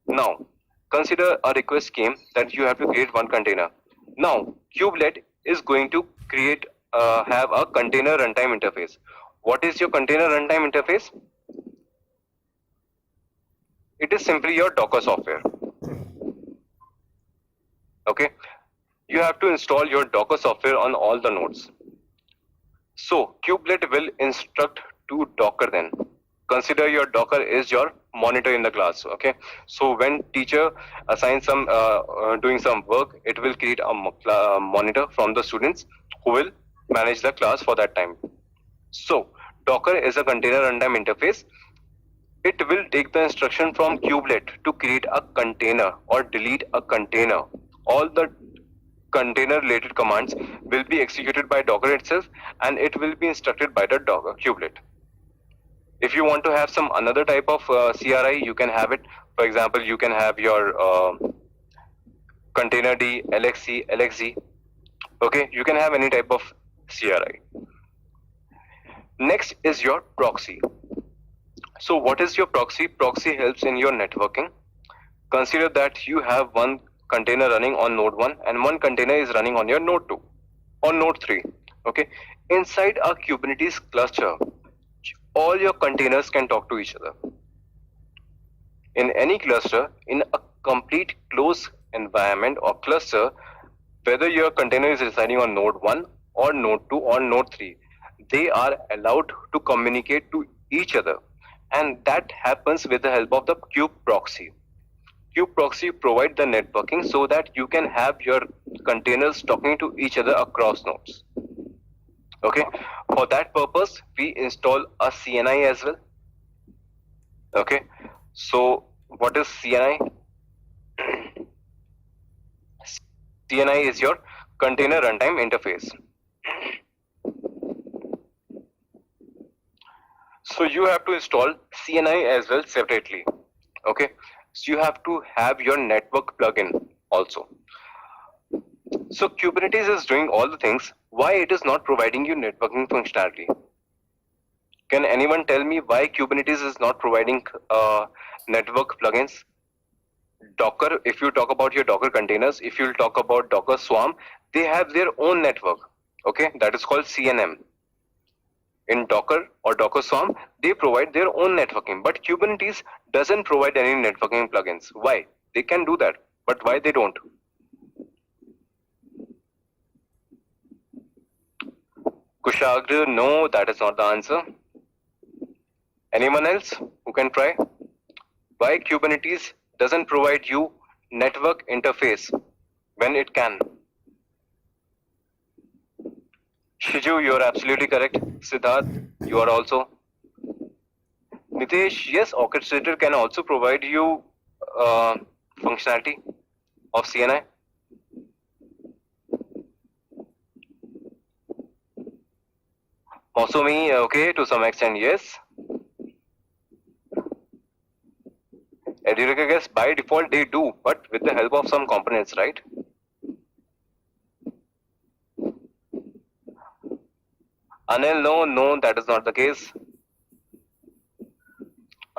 Speaker 1: Now, consider a request came that you have to create one container. Now, kubelet is going to create have a container runtime interface. What is your container runtime interface? It is simply your Docker software. Okay, you have to install your Docker software on all the nodes. So kubelet will instruct to Docker then. Consider your Docker is your monitor in the class. Okay, so when teacher assigns some doing some work, it will create a monitor from the students who will manage the class for that time. So Docker is a container runtime interface. It will take the instruction from kubelet to create a container or delete a container. All the container related commands will be executed by Docker itself, and it will be instructed by the Docker kubelet. If you want to have some another type of CRI, you can have it. For example, you can have your container D, LXC, LXZ. Okay, you can have any type of CRI. Next is your proxy. So what is your proxy? Proxy helps in your networking. Consider that you have one container running on node 1 and one container is running on your node 2 or node 3. Okay, inside a Kubernetes cluster, all your containers can talk to each other. In any cluster, in a complete closed environment or cluster, whether your container is residing on node 1 or node 2 or node 3, they are allowed to communicate to each other, and that happens with the help of the kube proxy. Kube proxy provide the networking so that you can have your containers talking to each other across nodes. Okay, for that purpose we install a CNI as well. Okay, so what is CNI? CNI is your container runtime interface. So you have to install CNI as well separately. Okay, so you have to have your network plugin also. So Kubernetes is doing all the things. Why it is not providing you networking functionality? Can anyone tell me why Kubernetes is not providing network plugins? Docker, if you talk about your Docker containers, if you talk about Docker Swarm, they have their own network. Okay, that is called CNM. In Docker or Docker Swarm, they provide their own networking, but Kubernetes doesn't provide any networking plugins. Why? They can do that, but why they don't? Kushagra, no, that is not the answer. Anyone else who can try? Why Kubernetes doesn't provide you network interface when it can? Shiju, you are absolutely correct. Siddharth, you are also. Nitesh, yes, orchestrator can also provide you functionality of CNI. Also me, okay, to some extent, yes. Edureka, guess by default they do, but with the help of some components, right? Anil, no, that is not the case.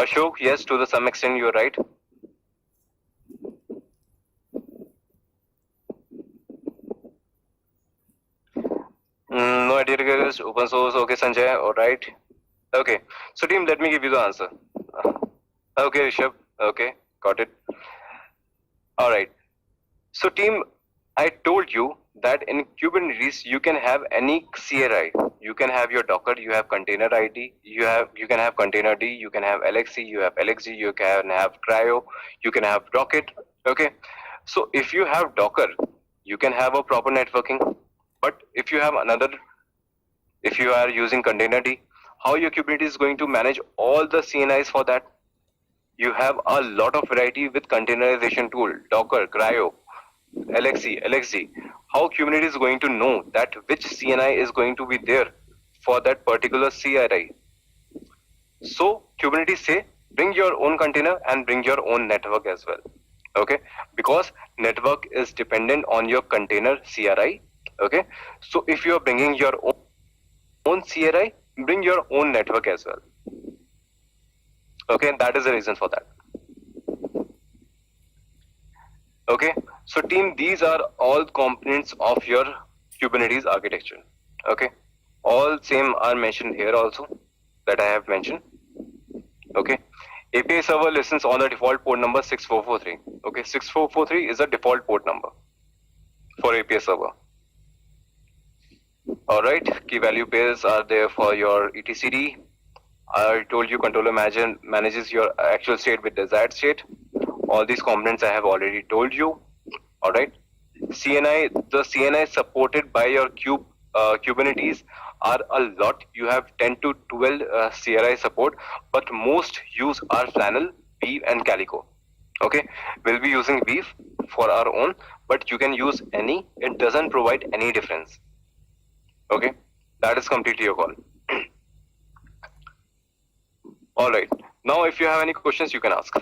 Speaker 1: Ashok, yes, to the some extent you are right. No idea, guys. Open source, okay, Sanjay, alright. Okay, so team, let me give you the answer. Okay, Rishabh, okay, got it. Alright, so team, I told you that in Kubernetes you can have any CRI. You can have your Docker, you have container ID, you can have container D, you can have LXC, you have LXG, you can have Cryo, you can have Rocket. Okay, so if you have Docker, you can have a proper networking. But if you have if you are using container D, how your Kubernetes is going to manage all the CNIs for that? You have a lot of variety with containerization tool, Docker, Cryo, LXC, LXG. How Kubernetes is going to know that which CNI is going to be there for that particular CRI? So Kubernetes say, bring your own container and bring your own network as well. Okay, because network is dependent on your container CRI. Okay, so if you are bringing your own CRI, bring your own network as well. Okay, that is the reason for that. Okay, so team, these are all components of your Kubernetes architecture. Okay, all same are mentioned here also that I have mentioned. Okay, API server listens on the default port number 6443. Okay, 6443 is the default port number for API server. Alright, key value pairs are there for your etcd. I told you controller manager manages your actual state with desired state. All these components I have already told you. Alright, CNI, the CNI supported by your Kubernetes are a lot. You have 10 to 12 CRI support, but most use are Flannel, Weave and Calico. Okay, we'll be using Weave for our own, but you can use any. It doesn't provide any difference. Okay, that is completely your call. Alright, now if you have any questions, you can ask.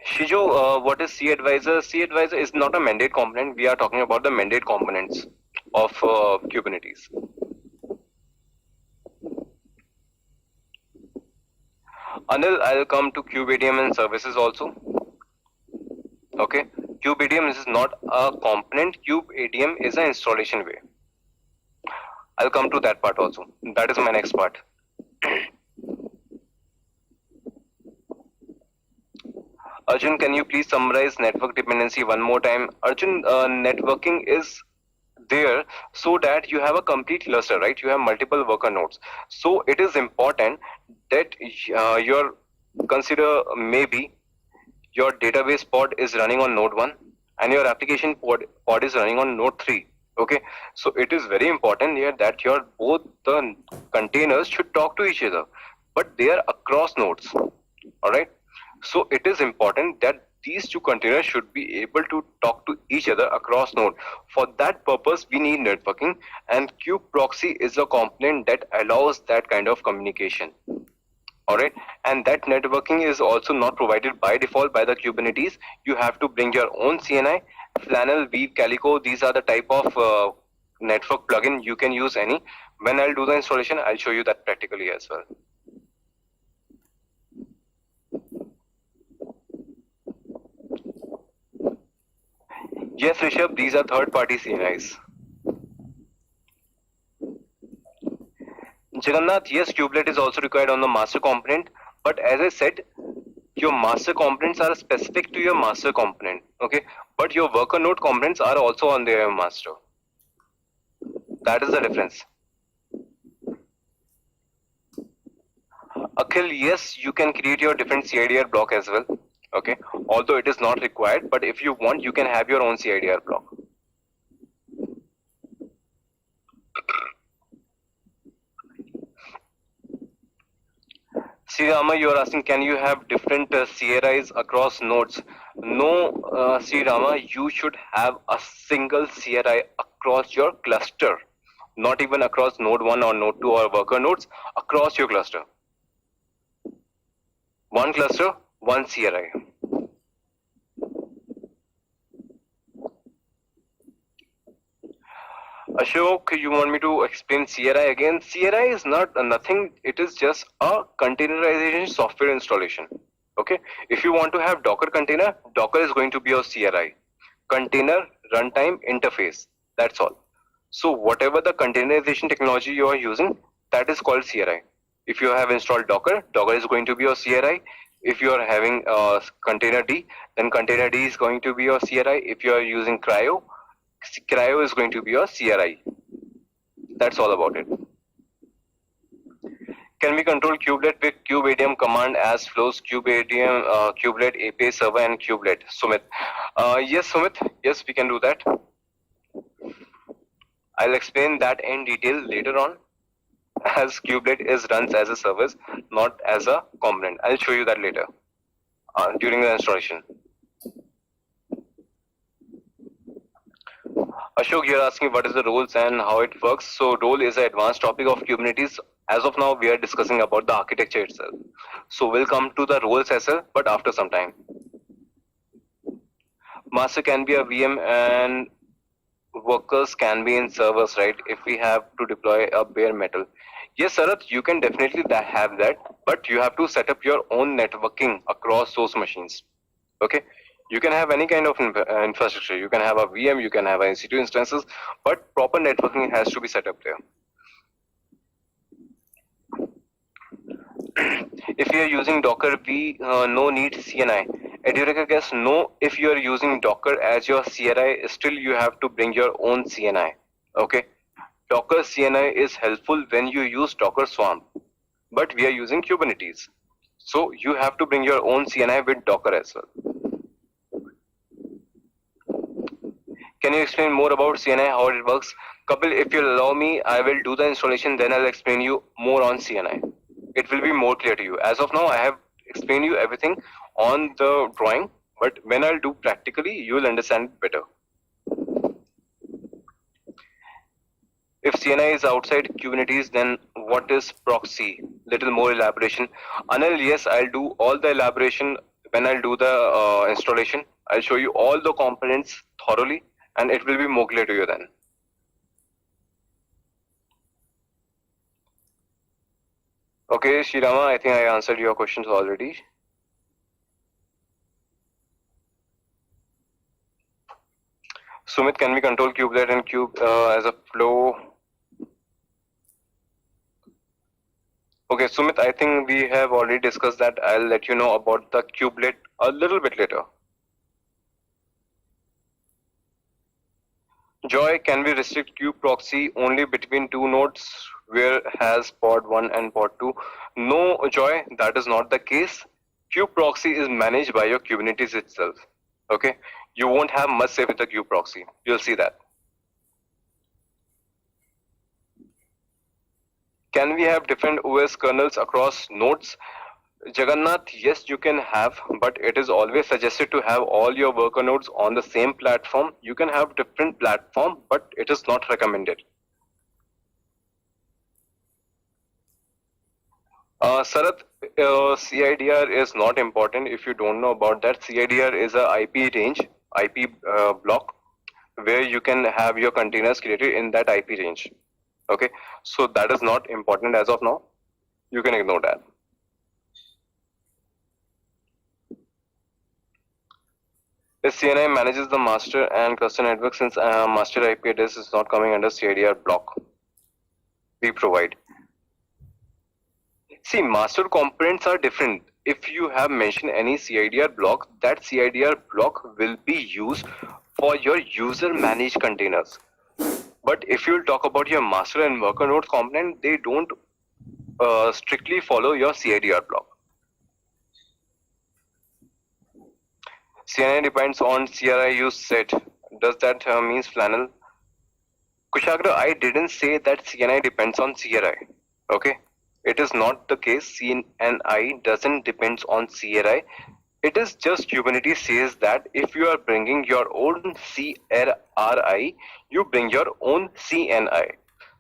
Speaker 1: Shiju, what is C advisor? C advisor is not a mandate component. We are talking about the mandate components of Kubernetes. Anil, I'll come to KubeADM and services also. Okay, KubeADM is not a component. KubeADM is an installation way. I'll come to that part also. That is my next part. Arjun, can you please summarize network dependency one more time? Arjun, networking is there so that you have a complete cluster, right? You have multiple worker nodes. So it is important that your consider maybe your database pod is running on node 1 and your application pod is running on node 3. Okay, so it is very important here that your both the containers should talk to each other, but they are across nodes. All right, so it is important that these two containers should be able to talk to each other across node. For that purpose, we need networking, and kube proxy is a component that allows that kind of communication. Alright, and that networking is also not provided by default by the Kubernetes. You have to bring your own CNI, Flannel, Weave, Calico. These are the type of network plugin. You can use any. When I'll do the installation, I'll show you that practically as well. Yes, Rishabh, these are third-party CNIs. Jagannath, yes, kubelet is also required on the master component, but as I said, your master components are specific to your master component, okay? But your worker node components are also on their master. That is the difference. Akhil, yes, you can create your different CIDR block as well, okay? Although it is not required, but if you want, you can have your own CIDR block. Srirama, you are asking, can you have different CRIs across nodes? No, Srirama, you should have a single CRI across your cluster, not even across node 1 or node 2 or worker nodes, across your cluster. One cluster, one CRI. Ashok, you want me to explain CRI again? CRI is not nothing. It is just a containerization software installation. Okay. If you want to have Docker container, Docker is going to be your CRI. Container runtime interface. That's all. So whatever the containerization technology you are using, that is called CRI. If you have installed Docker, Docker is going to be your CRI. If you are having container D, then container D is going to be your CRI. If you are using Cryo, Cryo is going to be your CRI. That's all about it. Can we control kubelet with kubeadm command as flows kubeadm, kubelet API server and kubelet? Sumit. Yes, Sumit. Yes, we can do that. I'll explain that in detail later on, as kubelet is runs as a service, not as a component. I'll show you that later during the installation. Ashok, you're asking what is the roles and how it works. So role is an advanced topic of Kubernetes. As of now, we are discussing about the architecture itself. So we'll come to the roles as well, but after some time. Master can be a VM and workers can be in servers, right? If we have to deploy a bare metal. Yes, Sarath, you can definitely have that, but you have to set up your own networking across those machines. Okay. You can have any kind of infrastructure. You can have a VM, you can have an EC2 instances, but proper networking has to be set up there. If you are using Docker, we no need CNI. Edureka guess no. If you are using Docker as your CNI, still you have to bring your own CNI. Okay. Docker CNI is helpful when you use Docker Swarm, but we are using Kubernetes. So you have to bring your own CNI with Docker as well. Can you explain more about CNI, how it works? Kapil, if you allow me, I will do the installation, then I'll explain you more on CNI. It will be more clear to you. As of now, I have explained you everything on the drawing, but when I'll do practically, you will understand it better. If CNI is outside Kubernetes, then what is proxy? Little more elaboration. Anil, yes, I'll do all the elaboration when I'll do the installation. I'll show you all the components thoroughly, and it will be more clear to you then. Okay, Shirama, I think I answered your questions already. Sumit, can we control kubelet and cube as a flow? Okay, Sumit, I think we have already discussed that. I'll let you know about the kubelet a little bit later. Joy, can we restrict kube proxy only between two nodes where has pod 1 and pod 2? No, Joy, that is not the case. Kube proxy is managed by your Kubernetes itself. Okay, you won't have much say with the kube proxy. You'll see that. Can we have different OS kernels across nodes? Jagannath, yes, you can have, but it is always suggested to have all your worker nodes on the same platform. You can have different platform, but it is not recommended. Sarath, CIDR is not important. If you don't know about that, CIDR is a IP range, IP block, where you can have your containers created in that IP range. Okay, so that is not important as of now. You can ignore that. The CNI manages the master and cluster network since master IP address is not coming under CIDR block. We provide. See, master components are different. If you have mentioned any CIDR block, that CIDR block will be used for your user managed containers. But if you talk about your master and worker node component, they don't strictly follow your CIDR block. CNI depends on CRI use set. Does that means flannel? Kushagra, I didn't say that CNI depends on CRI. Okay, it is not the case. CNI doesn't depend on CRI. It is just Kubernetes says that if you are bringing your own CRI, you bring your own CNI.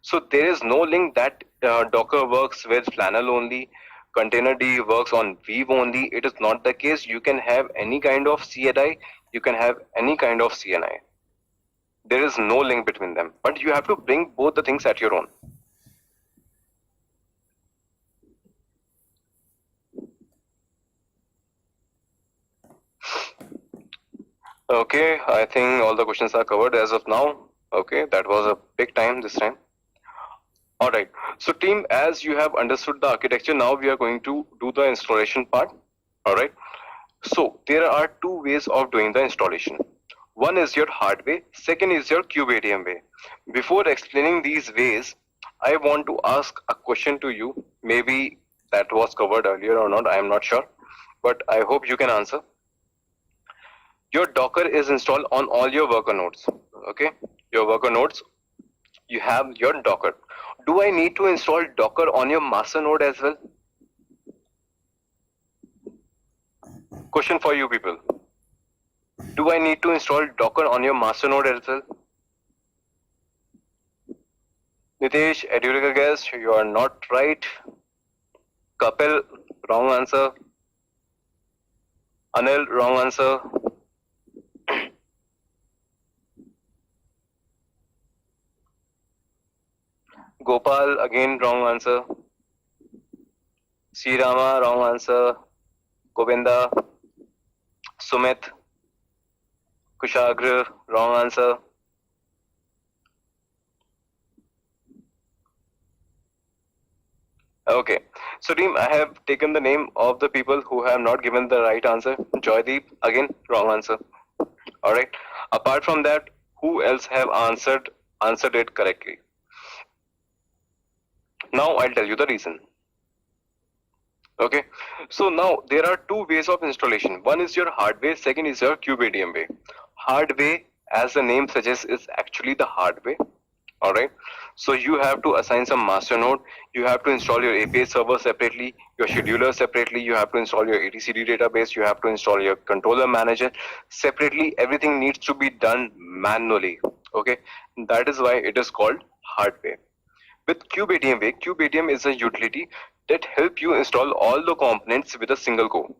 Speaker 1: So there is no link that Docker works with flannel only. Containerd works on Weave only. It is not the case. You can have any kind of CNI, you can have any kind of CNI. There is no link between them, but you have to bring both the things at your own. Okay, I think all the questions are covered as of now. Okay, that was a big time this time. All right, so team, as you have understood the architecture, now we are going to do the installation part. All right, so there are two ways of doing the installation. One is your hard way, second is your kubeadm way. Before explaining these ways, I want to ask a question to you. Maybe that was covered earlier or not, I am not sure, but I hope you can answer. Your Docker is installed on all your worker nodes. Okay, your worker nodes, you have your Docker. Do I need to install Docker on your master node as well? Question for you people. Do I need to install Docker on your master node as well? Nitesh, Edurica guest, you are not right. Kapil, wrong answer. Anil, wrong answer. Gopal, again wrong answer. Srirama, wrong answer. Govinda, Sumit, Kushagra, wrong answer. Okay, so team, I have taken the name of the people who have not given the right answer. Joydeep, again wrong answer. All right. Apart from that, who else have answered it correctly? Now I'll tell you the reason. Okay, so now there are two ways of installation. One is your hard way, second is your kubeadm way. Hard way, as the name suggests, is actually the hard way. All right, so you have to assign some master node, you have to install your API server separately, your scheduler separately, you have to install your etcd database, you have to install your controller manager separately. Everything needs to be done manually. Okay, that is why it is called hard way. With kubeadm way, kubeadm is a utility that help you install all the components with a single go.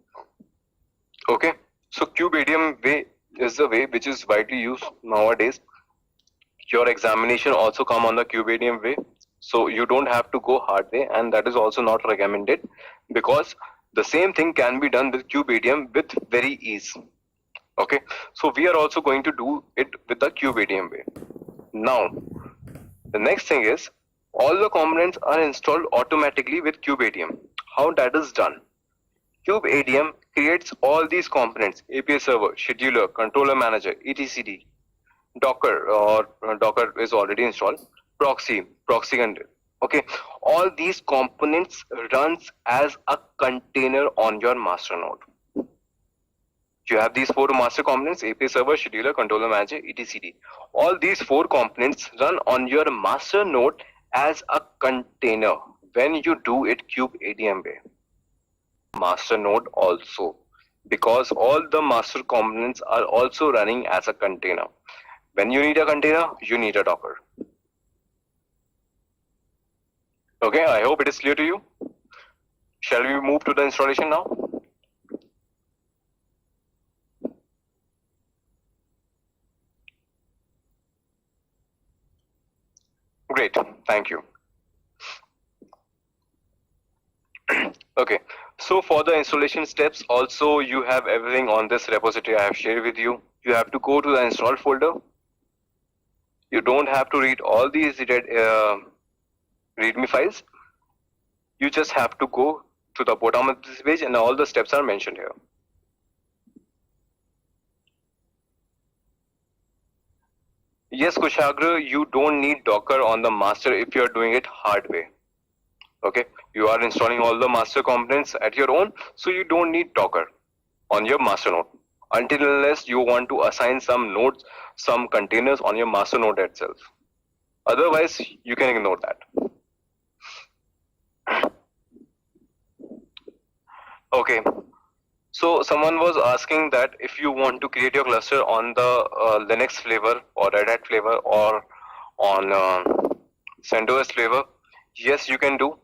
Speaker 1: Okay, so kubeadm way is the way which is widely used nowadays. Your examination also come on the kubeadm way. So you don't have to go hard way, and that is also not recommended, because the same thing can be done with kubectl with very ease. Okay, so we are also going to do it with the kubectl way. Now, the next thing is, all the components are installed automatically with kubectl. How that is done? kubectl creates all these components: API server, scheduler, controller manager, etcd, Docker, or Docker is already installed, proxy control. Okay, all these components runs as a container on your master node. You have these four master components: API server, scheduler, controller manager, etcd. All these four components run on your master node as a container when you do it kubectl way. Master node also, because all the master components are also running as a container. When you need a container, you need a Docker. Okay, I hope it is clear to you. Shall we move to the installation now? Great, thank you. Okay, so for the installation steps, also you have everything on this repository I have shared with you. You have to go to the install folder. You don't have to read all these README files. You just have to go to the bottom of this page, and all the steps are mentioned here. Yes, Kushagra, you don't need Docker on the master if you are doing it hard way. Okay, you are installing all the master components at your own, so you don't need Docker on your master node until unless you want to assign some nodes, some containers on your master node itself. Otherwise, you can ignore that. Okay, so someone was asking that if you want to create your cluster on the Linux flavor or Red Hat flavor or on CentOS flavor, yes, you can do.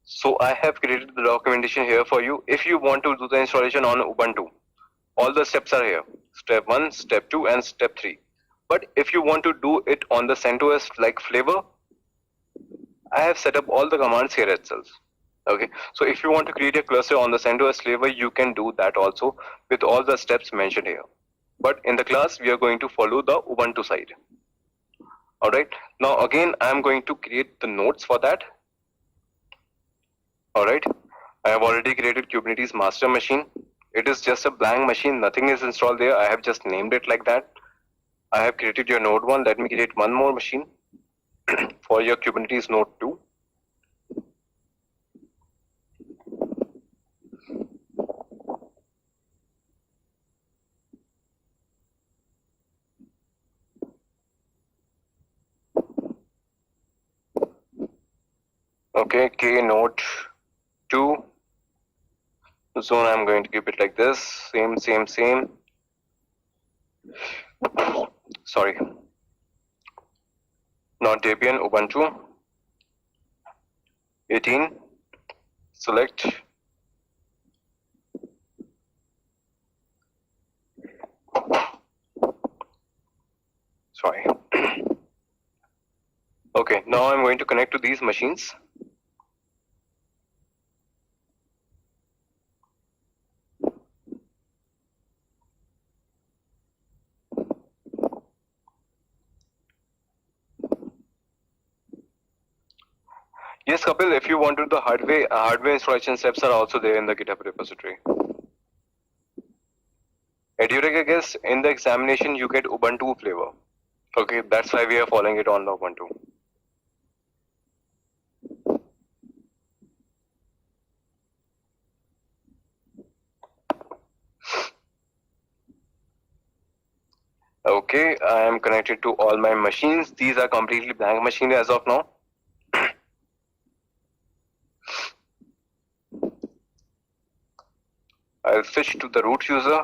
Speaker 1: So I have created the documentation here for you. If you want to do the installation on Ubuntu, all the steps are here: step 1, step 2, and step 3. But if you want to do it on the CentOS like flavor, I have set up all the commands here itself. Okay, so if you want to create a cluster on the CentOS flavor, you can do that also with all the steps mentioned here. But in the class, we are going to follow the Ubuntu side. Alright, now again, I am going to create the nodes for that. Alright, I have already created Kubernetes master machine. It is just a blank machine, nothing is installed there. I have just named it like that. I have created your node 1. Let me create one more machine for your Kubernetes node 2. Okay, K node 2. Zone, I'm going to keep it like this. Same. Sorry. Not Debian, Ubuntu. 18. Select. Sorry. Okay, now I'm going to connect to these machines. Yes, Kapil, if you want to do the hardware installation steps are also there in the GitHub repository. Edurek, I guess in the examination you get Ubuntu flavor. Okay, that's why we are following it on the Ubuntu. Okay, I am connected to all my machines. These are completely blank machines as of now. I'll switch to the root user.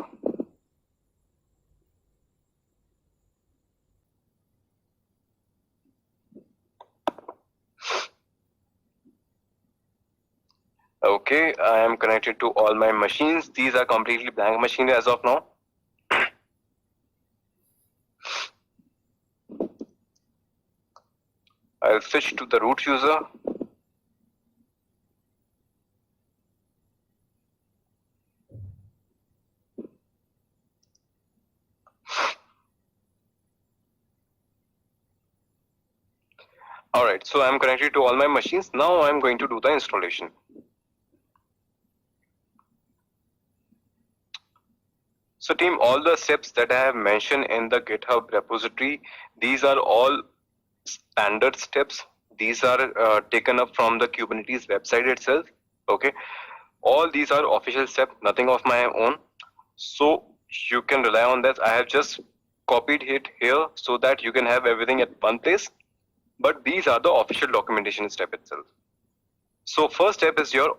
Speaker 1: Okay, I am connected to all my machines. These are completely blank machines as of now. I'll I'll switch to the root user. Alright, so I'm connected to all my machines. Now I'm going to do the installation. So team, all the steps that I have mentioned in the GitHub repository, these are all standard steps. These are taken up from the Kubernetes website itself. Okay, all these are official steps, nothing of my own. So you can rely on that. I have just copied it here so that you can have everything at one place. But these are the official documentation step itself. So first step is you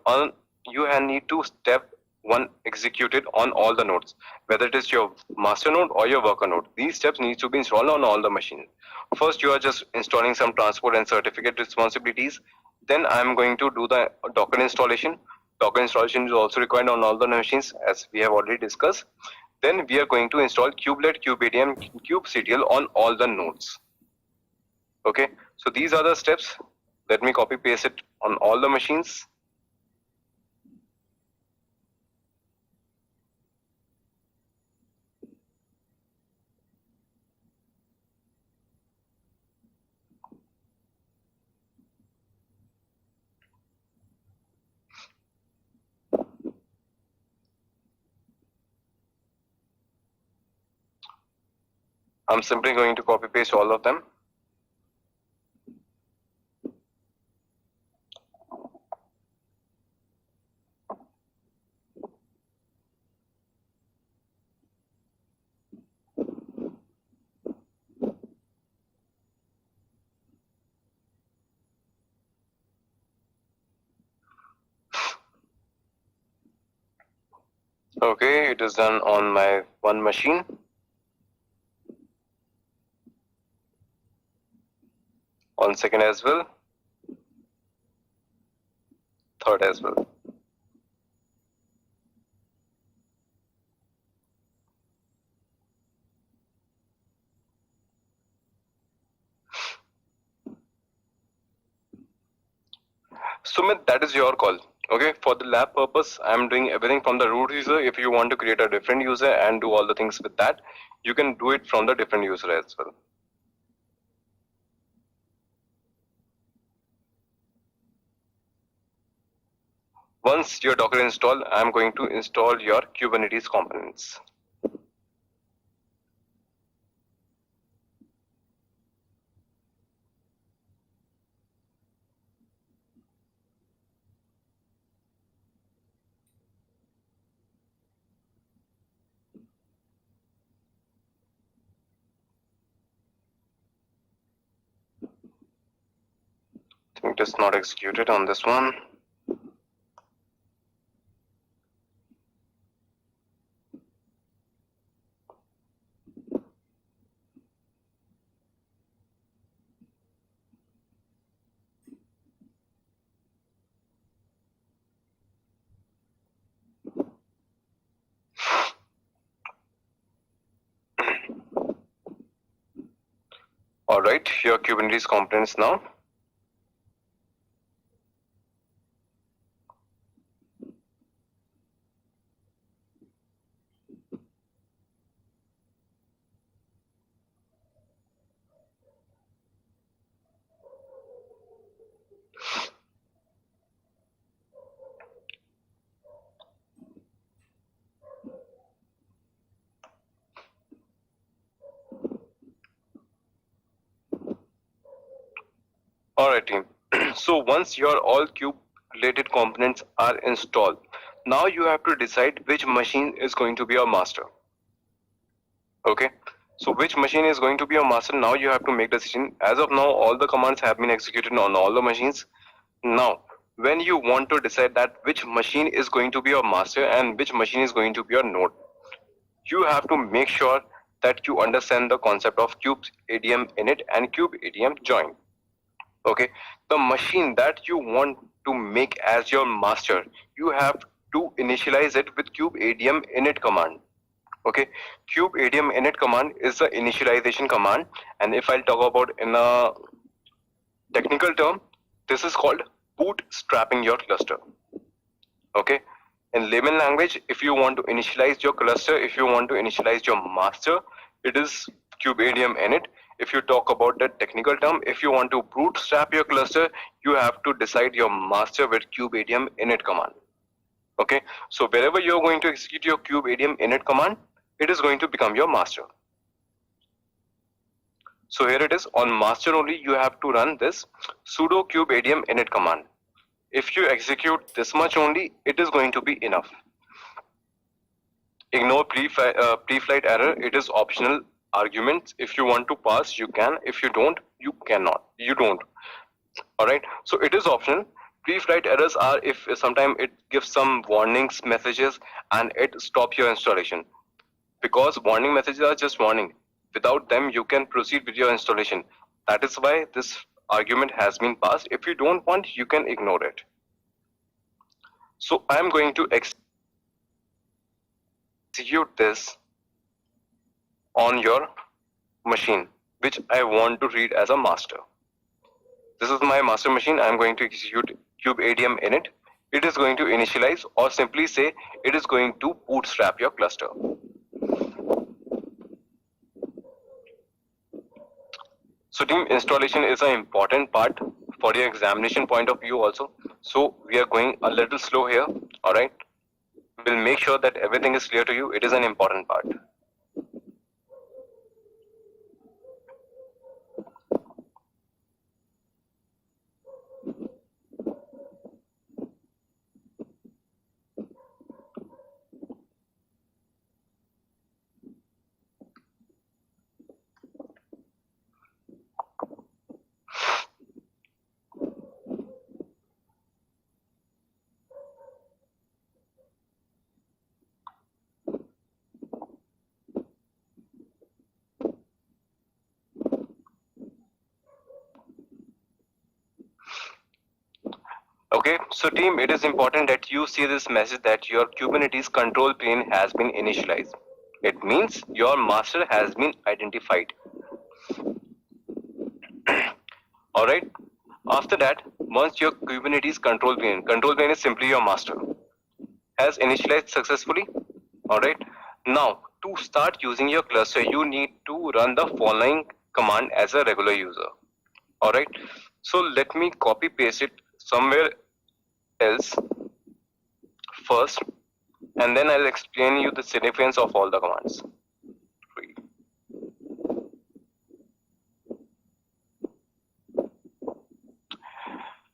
Speaker 1: need to step one executed on all the nodes, whether it is your master node or your worker node. These steps need to be installed on all the machines. First, you are just installing some transport and certificate responsibilities. Then I'm going to do the Docker installation. Docker installation is also required on all the machines, as we have already discussed. Then we are going to install kubelet, kubeadm, kubectl on all the nodes. Okay, so these are the steps. Let me copy paste it on all the machines. I'm simply going to copy paste all of them. Okay, it is done on my one machine. On second as well. Third as well. Sumit, that is your call. Okay, for the lab purpose, I'm doing everything from the root user. If you want to create a different user and do all the things with that, you can do it from the different user as well. Once your Docker installed, I'm going to install your Kubernetes components. I think it is not executed on this one. All right, your Kubernetes components now. Alright team, so once your all kube related components are installed, now you have to decide which machine is going to be your master. Okay, so which machine is going to be your master, now you have to make the decision. As of now, all the commands have been executed on all the machines. Now, when you want to decide that which machine is going to be your master and which machine is going to be your node, you have to make sure that you understand the concept of kubectl init and kubectl join. Okay, the machine that you want to make as your master, you have to initialize it with kubectl init command. Okay, kubectl init command is the initialization command, and if I'll talk about in a Technical term, this is called bootstrapping your cluster. Okay. In layman language, if you want to initialize your cluster, if you want to initialize your master, it is kubeadium init. If you talk about the technical term, if you want to bootstrap your cluster, you have to decide your master with kubeadium init command. Okay, so wherever you're going to execute your kubeadium init command, it is going to become your master. So here it is, on master only you have to run this sudo kubeadium init command. If you execute this much only, it is going to be enough. Ignore pre-flight error, it is optional arguments. If you want to pass, you can. If you don't, you cannot. You don't. Alright, so it is optional. Pre-flight errors are if sometime it gives some warnings messages and it stops your installation. Because warning messages are just warning. Without them, you can proceed with your installation. That is why this argument has been passed. If you don't want, you can ignore it. So I am going to execute this on your machine, which I want to read as a master. This is my master machine. I am going to execute kubeadium init. It is going to initialize, or simply say it is going to bootstrap your cluster. So team, installation is an important part for your examination point of view also. So we are going a little slow here. All right. We'll make sure that everything is clear to you. It is an important part. Okay, so team, it is important that you see this message that your Kubernetes control plane has been initialized. It means your master has been identified. Alright, after that, once your Kubernetes control plane is simply your master, has initialized successfully. Alright, now to start using your cluster, you need to run the following command as a regular user. Alright, so let me copy paste it somewhere else first, and then I'll explain you the significance of all the commands.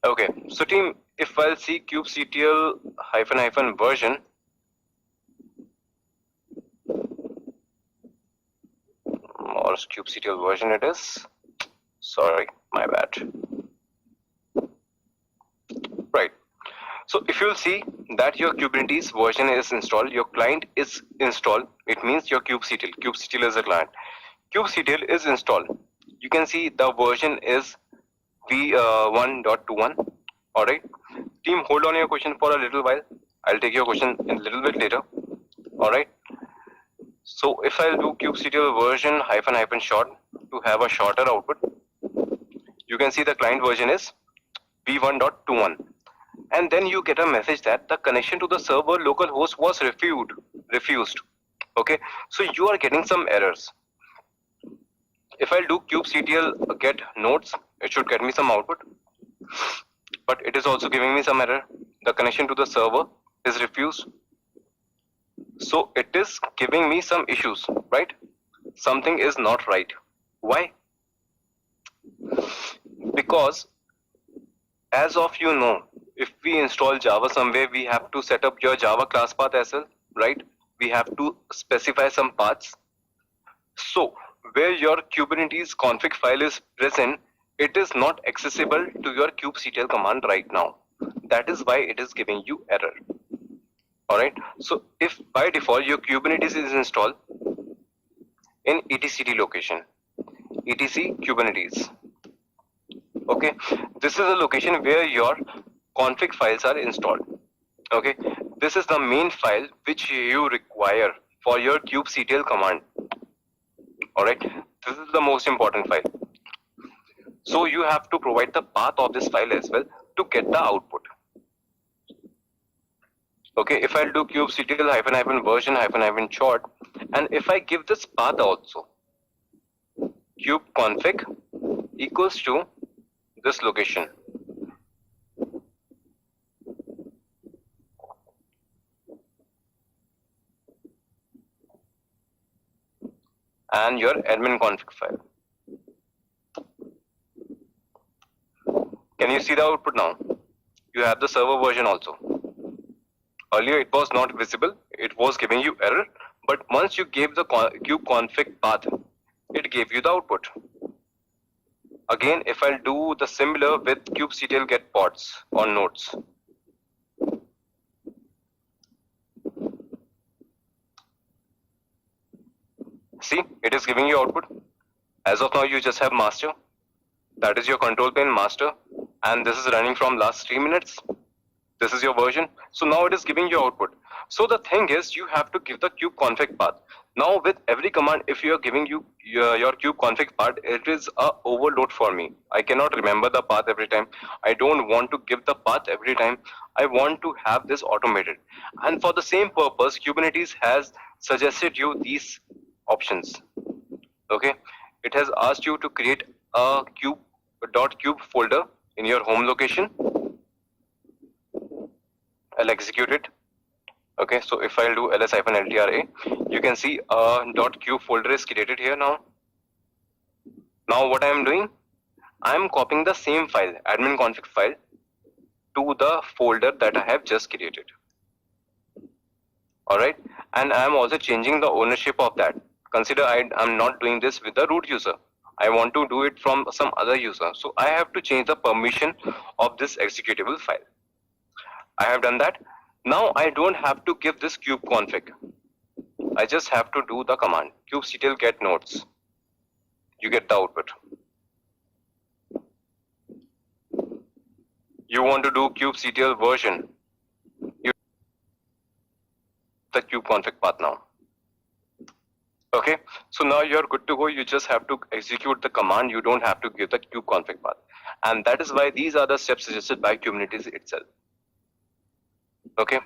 Speaker 1: Okay, so team, if I'll see kubectl -- version, or kubectl version it is, sorry, my bad. Right, so if you'll see that your Kubernetes version is installed, your client is installed, it means your kubectl is a client. Kubectl is installed. You can see the version is v1.21. Alright, team, hold on your question for a little while. I'll take your question in a little bit later. Alright, so if I'll do kubectl version -- short to have a shorter output, you can see the client version is v1.21, and then you get a message that the connection to the server localhost was refused. Okay, so you are getting some errors. If I'll do kubectl get nodes, it should get me some output, but it is also giving me some error. The connection to the server is refused. So it is giving me some issues, right? Something is not right. Why? Because as of you know, if we install Java somewhere, we have to set up your Java class path as well, right? We have to specify some paths. So where your Kubernetes config file is present, it is not accessible to your kubectl command right now. That is why it is giving you error. Alright, so if by default your Kubernetes is installed in etcd location, etc Kubernetes. Okay, this is a location where your config files are installed. Okay, this is the main file which you require for your kubectl command. Alright, this is the most important file. So you have to provide the path of this file as well to get the output. Okay, if I'll do kubectl -version -short, and if I give this path also, kubeconfig equals to this location. And your admin config file. Can you see the output now? You have the server version also. Earlier it was not visible, it was giving you error, but once you gave the kubeconfig path, it gave you the output. Again, if I'll do the similar with kubectl get pods or nodes. See, it is giving you output. As of now, you just have master. That is your control plane master. And this is running from last 3 minutes. This is your version. So now it is giving you output. So the thing is, you have to give the kubeconfig path. Now with every command, if you are giving you your kubeconfig path, it is a overload for me. I cannot remember the path every time. I don't want to give the path every time. I want to have this automated. And for the same purpose, Kubernetes has suggested you these options. Okay, it has asked you to create a .cube folder in your home location. I'll execute it. Okay, so if I'll do ls-ltra, you can see a .cube folder is created here now. Now what I am doing, I am copying the same file, admin config file, to the folder that I have just created. Alright, and I am also changing the ownership of that. Consider I am not doing this with the root user. I want to do it from some other user. So I have to change the permission of this executable file. I have done that. Now I don't have to give this kubeconfig. I just have to do the command kubectl get nodes. You get the output. You want to do kubectl version. You the kubeconfig path now. Okay, so now you're good to go. You just have to execute the command. You don't have to give the kubeconfig path. And that is why these are the steps suggested by Kubernetes itself. Okay,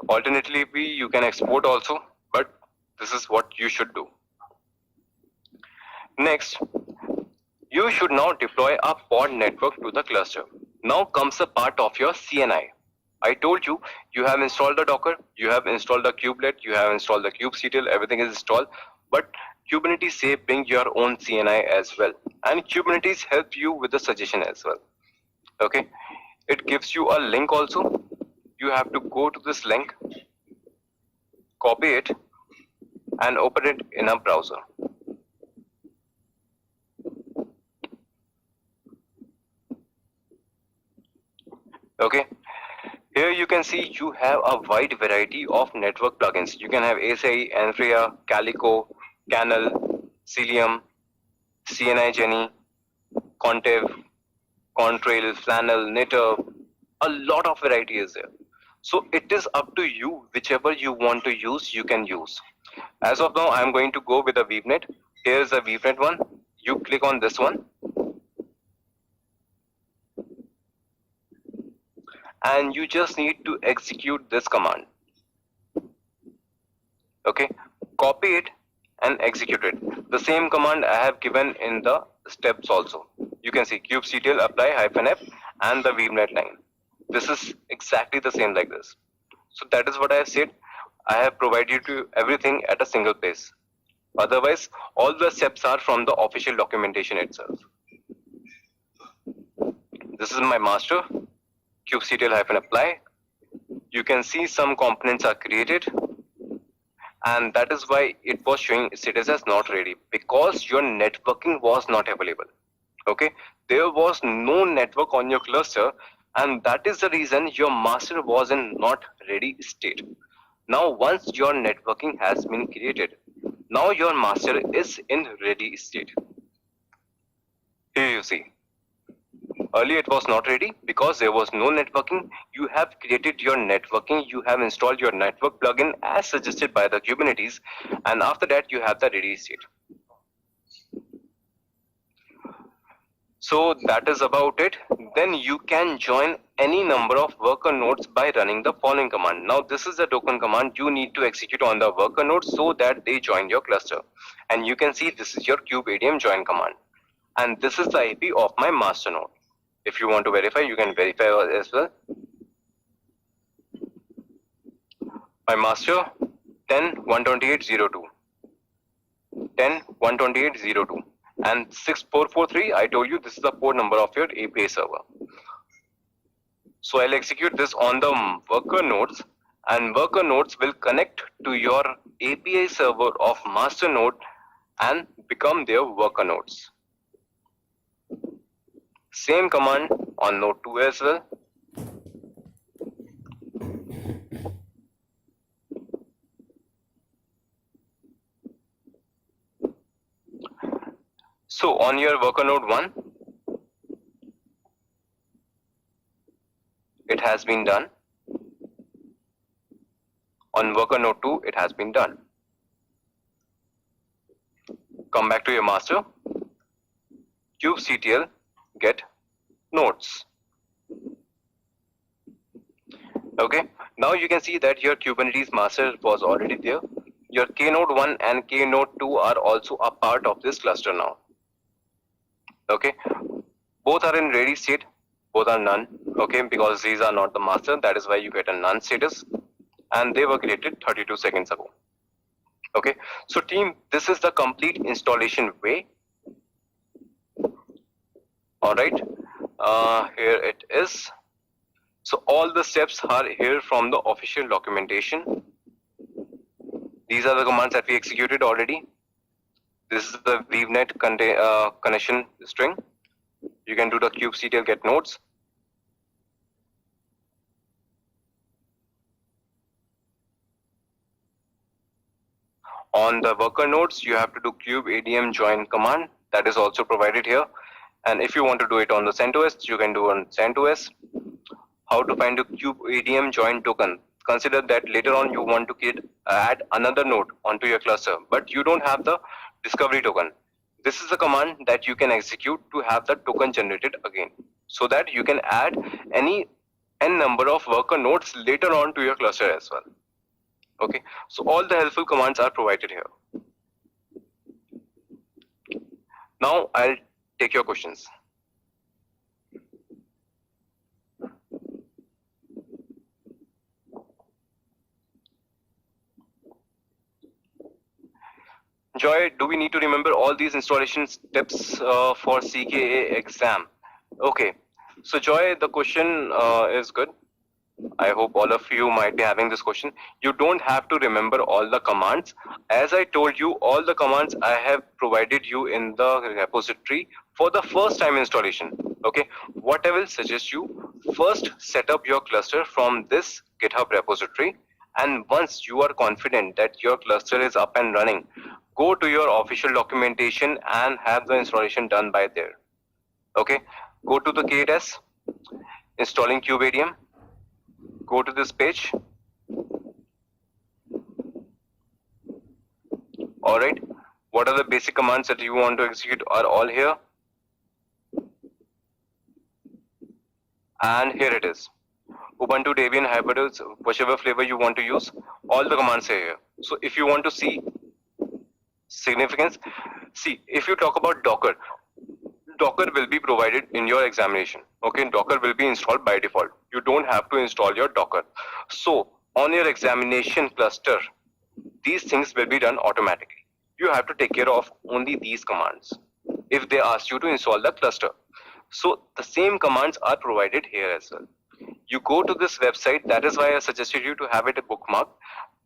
Speaker 1: alternatively, you can export also, but this is what you should do. Next, you should now deploy a pod network to the cluster. Now comes the part of your CNI. I told you, you have installed the Docker, you have installed the kubelet, you have installed the kubectl, everything is installed. But Kubernetes say bring your own CNI as well. And Kubernetes help you with the suggestion as well. Okay, it gives you a link also. You have to go to this link, copy it, and open it in a browser. Okay, here you can see you have a wide variety of network plugins. You can have ASI, Enfria, Calico, Canal, Cilium, CNI Jenny, Contev, Contrail, Flannel, Knitter. A lot of variety is there. So it is up to you, whichever you want to use, you can use. As of now, I'm going to go with a VNet. Here's a VNet one. You click on this one. And you just need to execute this command. Okay, copy it and execute it. The same command I have given in the steps also. You can see kubectl apply -f and the VNet line. This is exactly the same like this. So that is what I have said. I have provided you everything at a single place. Otherwise, all the steps are from the official documentation itself. This is my master, kubectl-apply. You can see some components are created. And that is why it was showing status as not ready, because your networking was not available. Okay, there was no network on your cluster, and that is the reason your master was in not ready state. Now once your networking has been created, now your master is in ready state. Here you see, earlier it was not ready because there was no networking. You have created your networking, you have installed your network plugin as suggested by the Kubernetes, and after that you have the ready state. So that is about it. Then you can join any number of worker nodes by running the following command. Now this is the token command you need to execute on the worker node so that they join your cluster. And you can see this is your kubeadm join command. And this is the IP of my master node. If you want to verify, you can verify as well. My master 10.128.02. 10.128.02. And 6443, I told you this is the port number of your API server. So I'll execute this on the worker nodes, and worker nodes will connect to your API server of master node and become their worker nodes. Same command on node 2 as well. So on your worker node 1, it has been done. On worker node 2, it has been done. Come back to your master, kubectl get nodes. Okay, now you can see that your Kubernetes master was already there. Your K node 1 and K node 2 are also a part of this cluster now. Okay, both are in ready state, both are none. Okay, because these are not the master, that is why you get a none status, and they were created 32 seconds ago. Okay, so team, this is the complete installation way. All right, here it is. So all the steps are here from the official documentation. These are the commands that we executed already. This is the weavenet connection string. You can do the kubectl get nodes. On the worker nodes, you have to do kubeadm join command. That is also provided here. And if you want to do it on the CentOS, you can do on CentOS. How to find a kubeadm join token? Consider that later on you want to add another node onto your cluster, but you don't have the discovery token. This is a command that you can execute to have the token generated again, so that you can add any n number of worker nodes later on to your cluster as well. Okay, so all the helpful commands are provided here. Now I'll take your questions. Joy, do we need to remember all these installation steps for CKA exam? Okay, so Joy, the question is good. I hope all of you might be having this question. You don't have to remember all the commands. As I told you, all the commands I have provided you in the repository for the first time installation. Okay, what I will suggest you, first set up your cluster from this GitHub repository, and once you are confident that your cluster is up and running, go to your official documentation and have the installation done by there. Okay, go to the K8s, installing kubeadm. Go to this page. All right, what are the basic commands that you want to execute are all here. And here it is. Ubuntu, Debian, Hyperdesk, whichever flavor you want to use, all the commands are here. So if you want to see significance, see, if you talk about Docker, Docker will be provided in your examination. Okay, Docker will be installed by default. You don't have to install your Docker. So on your examination cluster, these things will be done automatically. You have to take care of only these commands if they ask you to install the cluster. So the same commands are provided here as well. You go to this website, that is why I suggested you to have it a bookmark.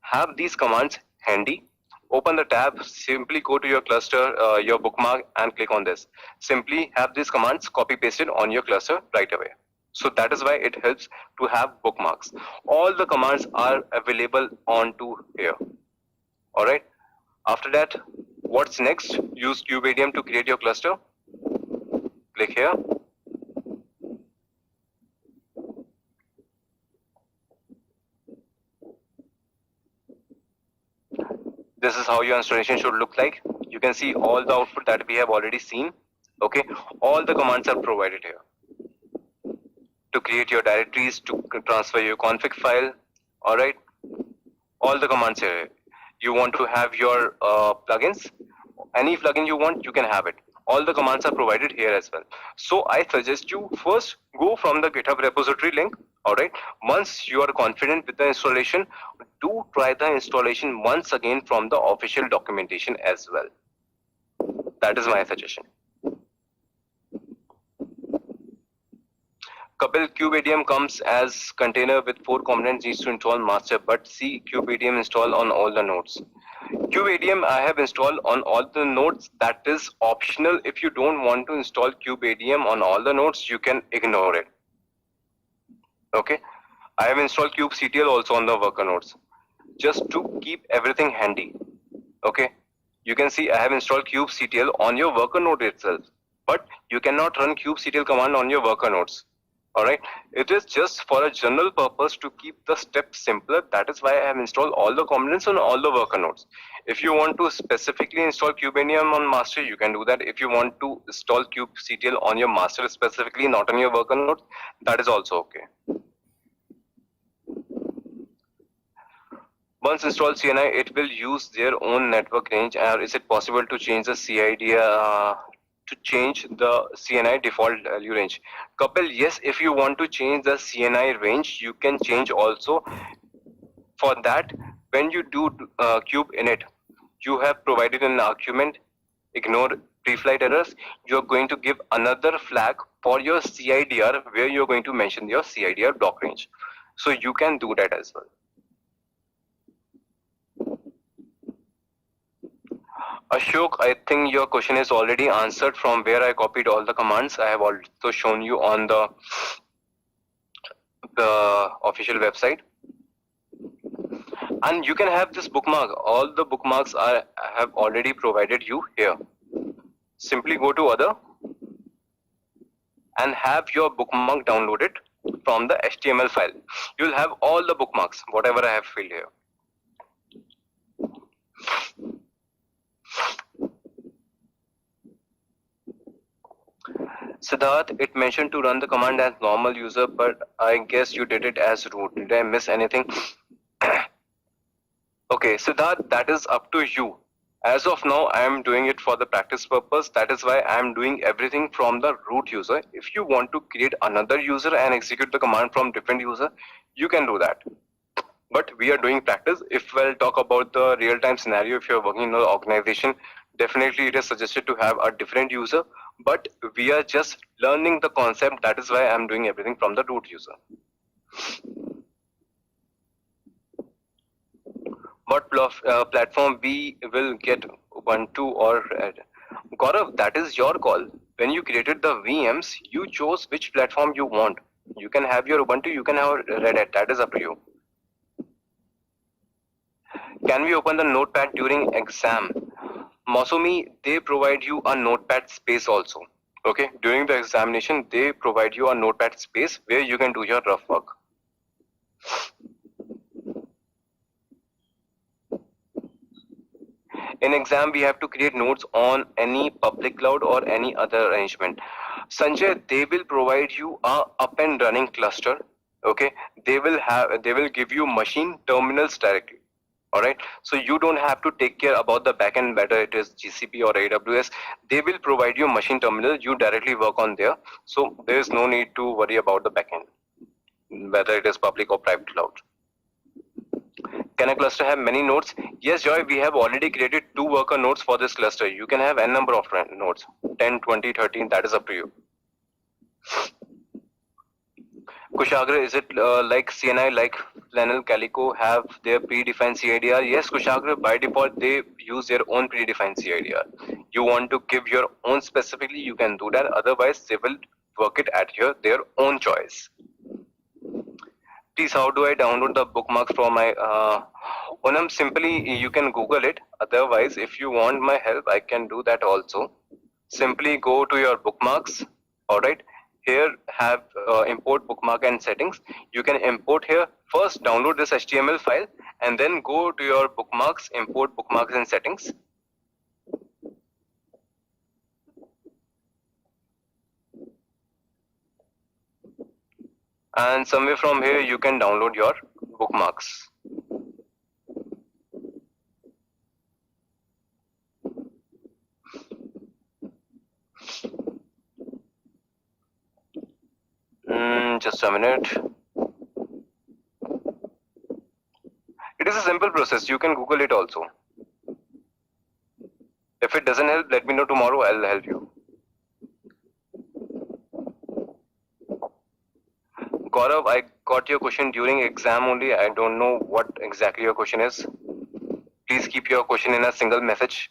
Speaker 1: Have these commands handy. Open the tab, simply go to your cluster, your bookmark, and click on this. Simply have these commands copy pasted on your cluster right away. So that is why it helps to have bookmarks. All the commands are available onto here. All right. After that, what's next? Use kubeadm to create your cluster. Click here. This is how your installation should look like. You can see all the output that we have already seen. Okay, all the commands are provided here. To create your directories, to transfer your config file, all right, all the commands here. You want to have your plugins, any plugin you want, you can have it. All the commands are provided here as well. So I suggest you first go from the GitHub repository link. All right. Once you are confident with the installation, do try the installation once again from the official documentation as well. That is my suggestion. Couple kubeadm comes as container with 4 components, needs to install master, but see kubeadm install on all the nodes. kubeadm I have installed on all the nodes. That is optional. If you don't want to install kubeadm on all the nodes, you can ignore it. Okay, I have installed kubectl also on the worker nodes, just to keep everything handy. Okay, you can see I have installed kubectl on your worker node itself, but you cannot run kubectl command on your worker nodes. All right, it is just for a general purpose to keep the steps simpler. That is why I have installed all the components on all the worker nodes. If you want to specifically install kubeadm on master, you can do that. If you want to install kubectl on your master specifically, not on your worker nodes, that is also okay. Once installed CNI, it will use their own network range. Or is it possible to change the CID to change the CNI default value range? Kapil, yes, if you want to change the CNI range, you can change also. For that, when you do kube init, you have provided an argument, ignore pre-flight errors. You're going to give another flag for your CIDR where you're going to mention your CIDR block range. So you can do that as well. Ashok, I think your question is already answered from where I copied all the commands. I have also shown you on the official website. And you can have this bookmark. All the bookmarks I have already provided you here. Simply go to other and have your bookmark downloaded from the HTML file. You'll have all the bookmarks, whatever I have filled here. Siddharth, it mentioned to run the command as normal user, but I guess you did it as root. Did I miss anything? Okay, Siddharth, that is up to you. As of now, I am doing it for the practice purpose. That is why I am doing everything from the root user. If you want to create another user and execute the command from different user, you can do that. But we are doing practice. If we'll talk about the real-time scenario, if you're working in an organization, definitely it is suggested to have a different user. But we are just learning the concept. That is why I'm doing everything from the root user. What platform we will get, Ubuntu or Red? Gaurav, that is your call. When you created the VMs, you chose which platform you want. You can have your Ubuntu, you can have Red Hat. That is up to you. Can we open the notepad during exam? Masumi, they provide you a notepad space also. Okay, during the examination, they provide you a notepad space where you can do your rough work. In exam, we have to create notes on any public cloud or any other arrangement. Sanjay, they will provide you a up and running cluster. Okay, they will give you machine terminals directly. All right, so you don't have to take care about the backend, whether it is GCP or AWS. They will provide you machine terminal. You directly work on there, so there is no need to worry about the backend, whether it is public or private cloud. Can a cluster have many nodes? Yes, Joy, we have already created 2 worker nodes for this cluster. You can have n number of nodes, 10, 20, 13, that is up to you. Kushagra, is it like CNI, like Flannel, Calico have their predefined CIDR? Yes, Kushagra, by default, they use their own predefined CIDR. You want to give your own specifically, you can do that. Otherwise, they will work it at their own choice. Please, how do I download the bookmarks from my Onam? Simply, you can Google it. Otherwise, if you want my help, I can do that also. Simply go to your bookmarks. All right. Here have import bookmark and settings. You can import here. First, download this HTML file and then go to your bookmarks, import bookmarks and settings. And somewhere from here you can download your bookmarks. Just a minute. It is a simple process. You can Google it also. If it doesn't help, let me know tomorrow. I'll help you. Gaurav, I got your question during exam only. I don't know what exactly your question is. Please keep your question in a single message.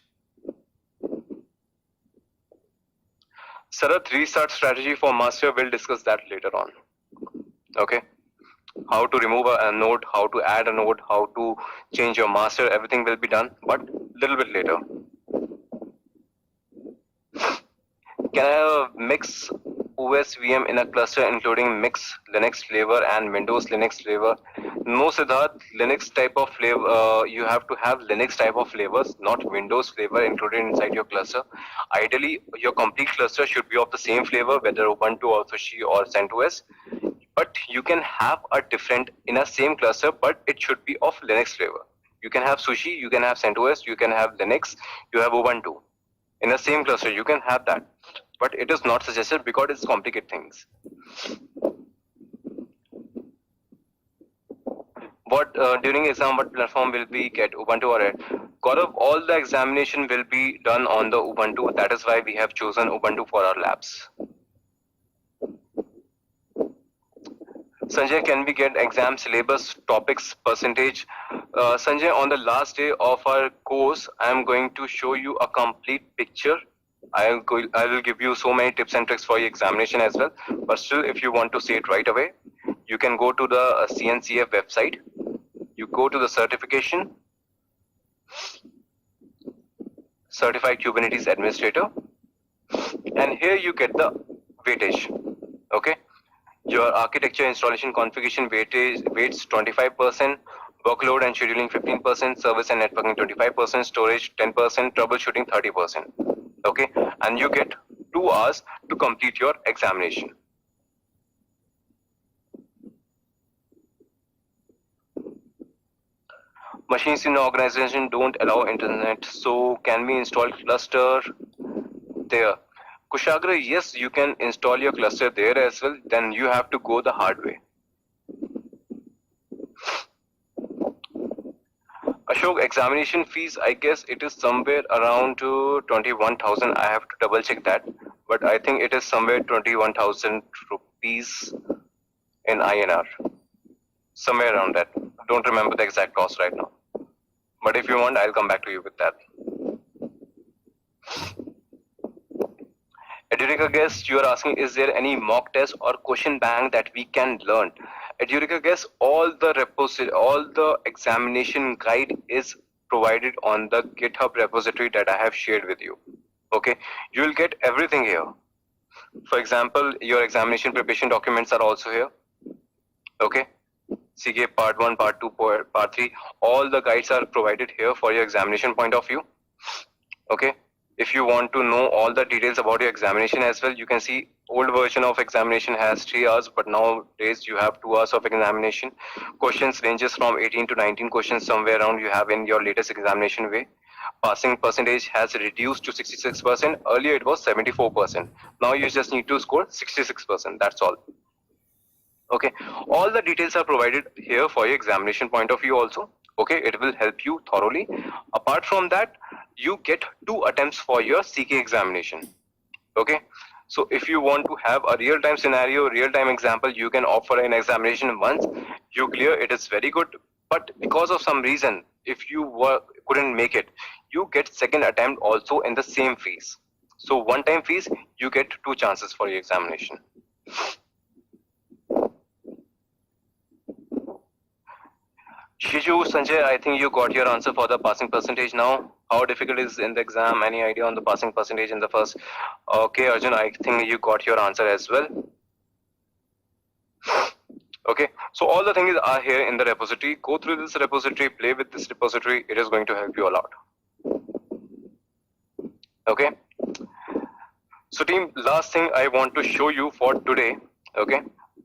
Speaker 1: Sarath, restart strategy for master. We'll discuss that later on. Okay. How to remove a node, how to add a node, how to change your master, everything will be done, but little bit later. Can I have mix OS VM in a cluster including mix Linux flavor and Windows Linux flavor? No, Siddharth, Linux type of flavor, you have to have Linux type of flavors, not Windows flavor included inside your cluster. Ideally, your complete cluster should be of the same flavor, whether Ubuntu or Sushi or CentOS. But you can have a different in a same cluster, but it should be of Linux flavor. You can have Sushi, you can have CentOS, you can have Linux, you have Ubuntu. In the same cluster, you can have that. But it is not suggested because it's complicated things. What during exam, what platform will be get Ubuntu or Red? Gaurav, all the examination will be done on the Ubuntu. That is why we have chosen Ubuntu for our labs. Sanjay, can we get exam syllabus topics percentage? Sanjay, on the last day of our course, I am going to show you a complete picture. I will give you so many tips and tricks for your examination as well. But still, if you want to see it right away, you can go to the CNCF website. You go to the certification, Certified Kubernetes Administrator, and here you get the weightage. Okay. Your architecture installation configuration weightage weights 25%, workload and scheduling 15%, service and networking 25%, storage 10%, troubleshooting 30%. Okay, and you get 2 hours to complete your examination. Machines in the organization don't allow internet, so can we install cluster there? Kushagra, yes, you can install your cluster there as well. Then you have to go the hard way. Ashok, examination fees, I guess it is somewhere around 21,000. I have to double check that. But I think it is somewhere 21,000 rupees in INR. Somewhere around that. Don't remember the exact cost right now. But if you want, I'll come back to you with that. Edurica guest, you are asking, is there any mock test or question bank that we can learn? Edurica guest, all the examination guide is provided on the GitHub repository that I have shared with you. Okay, you will get everything here. For example, your examination preparation documents are also here. Okay, CKA part 1, part 2, part 3, all the guides are provided here for your examination point of view. Okay. If you want to know all the details about your examination as well, you can see old version of examination has 3 hours, but nowadays you have 2 hours of examination. Questions ranges from 18 to 19 questions somewhere around you have in your latest examination way. Passing percentage has reduced to 66%. Earlier it was 74%. Now you just need to score 66%. That's all. Okay. All the details are provided here for your examination point of view also. Okay. It will help you thoroughly. Apart from that, you get 2 attempts for your CK examination. Okay. So if you want to have a real-time scenario, real-time example, you can offer an examination once. You clear, it is very good. But because of some reason, if you couldn't make it, you get second attempt also in the same fees. So one-time fees, you get 2 chances for your examination. Shiju, Sanjay, I think you got your answer for the passing percentage now. How difficult is in the exam? Any idea on the passing percentage in the first? Okay, Arjun, I think you got your answer as well. Okay, so all the things are here in the repository. Go through this repository, play with this repository. It is going to help you a lot. Okay. So team, last thing I want to show you for today. Okay.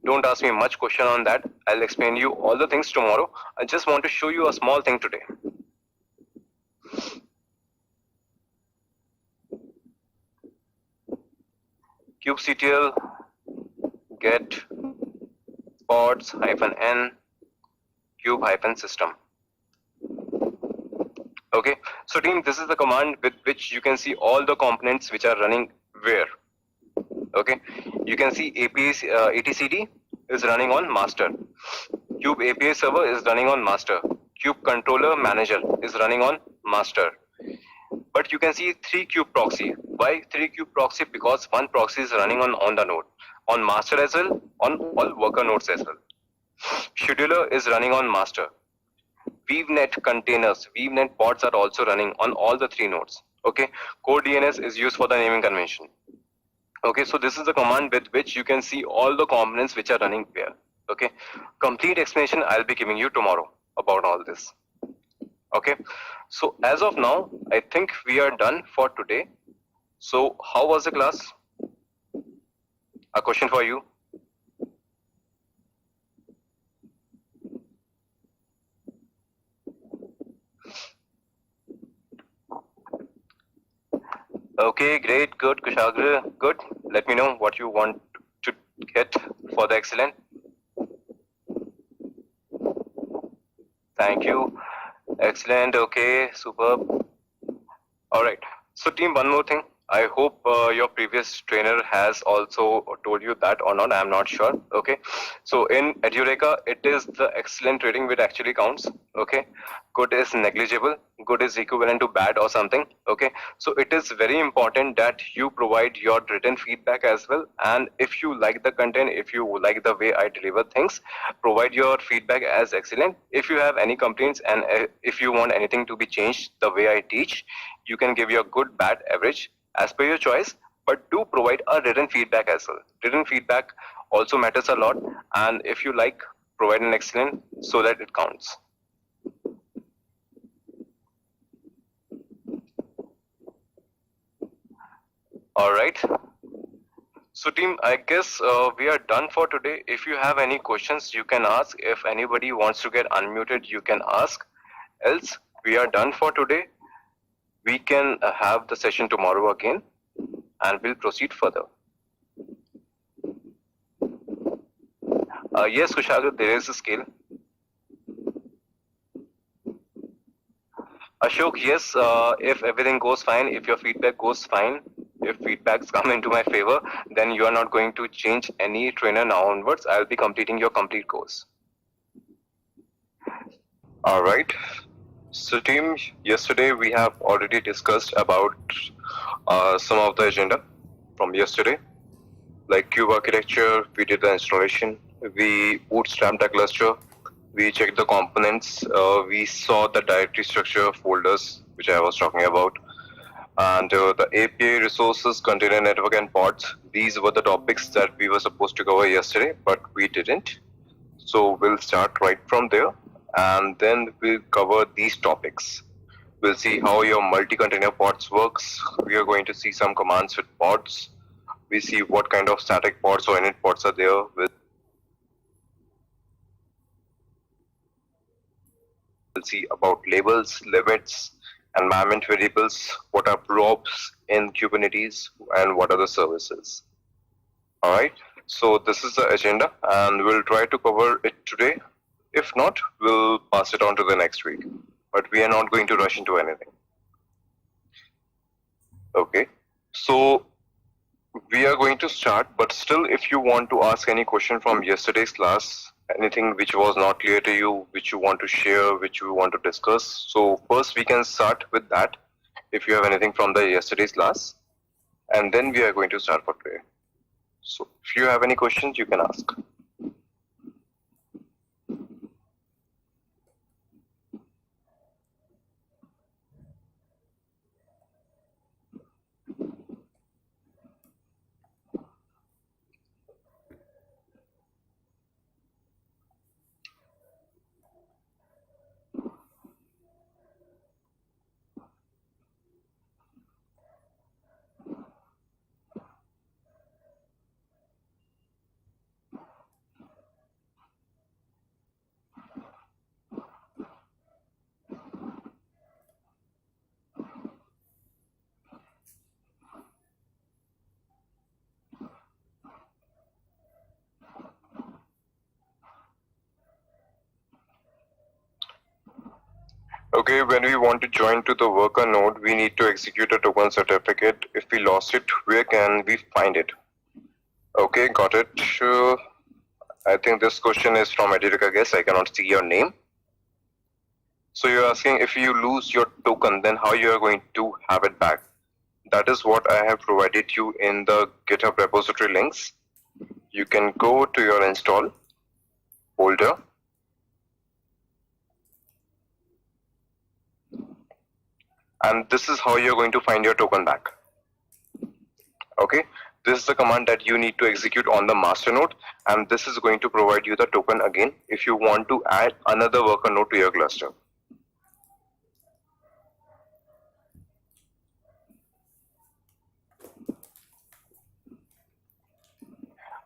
Speaker 1: Don't ask me much question on that. I'll explain you all the things tomorrow. I just want to show you a small thing today. kubectl get pods -n cube-system. Okay, so team, this is the command with which you can see all the components which are running where. Okay, you can see etcd is running on master, Kube API server is running on master, Kube controller manager is running on master. But you can see 3-kube proxy. Why 3-kube proxy? Because one proxy is running on the node, on master as well, on all worker nodes as well. Scheduler is running on master. VNet containers, VNet pods are also running on all the 3 nodes. Okay, core DNS is used for the naming convention. Okay, so this is the command with which you can see all the components which are running there. Okay, complete explanation I'll be giving you tomorrow about all this. Okay, so as of now, I think we are done for today. So how was the class? A question for you. Okay, great, good, Kushagra, good. Let me know what you want to get for the excellent. Thank you. Excellent. Okay, superb. All right. So team, one more thing. I hope your previous trainer has also told you that or not. I'm not sure. Okay. So in Edureka, it is the excellent rating which actually counts. Okay. Good is negligible. Good is equivalent to bad or something. Okay. So it is very important that you provide your written feedback as well. And if you like the content, if you like the way I deliver things, provide your feedback as excellent. If you have any complaints and if you want anything to be changed the way I teach, you can give your good, bad, average as per your choice, but do provide a written feedback as well. Written feedback also matters a lot, and if you like, provide an excellent so that it counts. All right. So team, I guess we are done for today. If you have any questions, you can ask. If anybody wants to get unmuted, you can ask. Else, we are done for today. We can have the session tomorrow again and we'll proceed further. Yes, Kushagra, there is a scale. Ashok, yes, if everything goes fine, if your feedback goes fine, if feedbacks come into my favor, then you are not going to change any trainer now onwards. I'll be completing your complete course. All right. So team, yesterday we have already discussed about some of the agenda from yesterday, like Kube architecture. We did the installation, we bootstrapped the cluster, we checked the components, we saw the directory structure folders, which I was talking about, and the API resources, container network and pods. These were the topics that we were supposed to cover yesterday, but we didn't. So we'll start right from there, and then we'll cover these topics. We'll see how your multi-container pods works. We are going to see some commands with pods. We see what kind of static pods or init pods are there. We'll see about labels, limits, environment variables, what are probes in Kubernetes, and what are the services. All right. So this is the agenda, and we'll try to cover it today. If not, we'll pass it on to the next week. But we are not going to rush into anything. Okay. So we are going to start, but still, if you want to ask any question from yesterday's class, anything which was not clear to you, which you want to share, which you want to discuss. So first we can start with that, if you have anything from the yesterday's class, and then we are going to start for today. So if you have any questions, you can ask. Okay, when we want to join to the worker node, we need to execute a token certificate. If we lost it, where can we find it? Okay, got it. I think this question is from Edirica. I guess I cannot see your name. So you're asking if you lose your token, then how you are going to have it back? That is what I have provided you in the GitHub repository links. You can go to your install folder. And this is how you're going to find your token back. Okay, this is the command that you need to execute on the master node, and this is going to provide you the token again if you want to add another worker node to your cluster.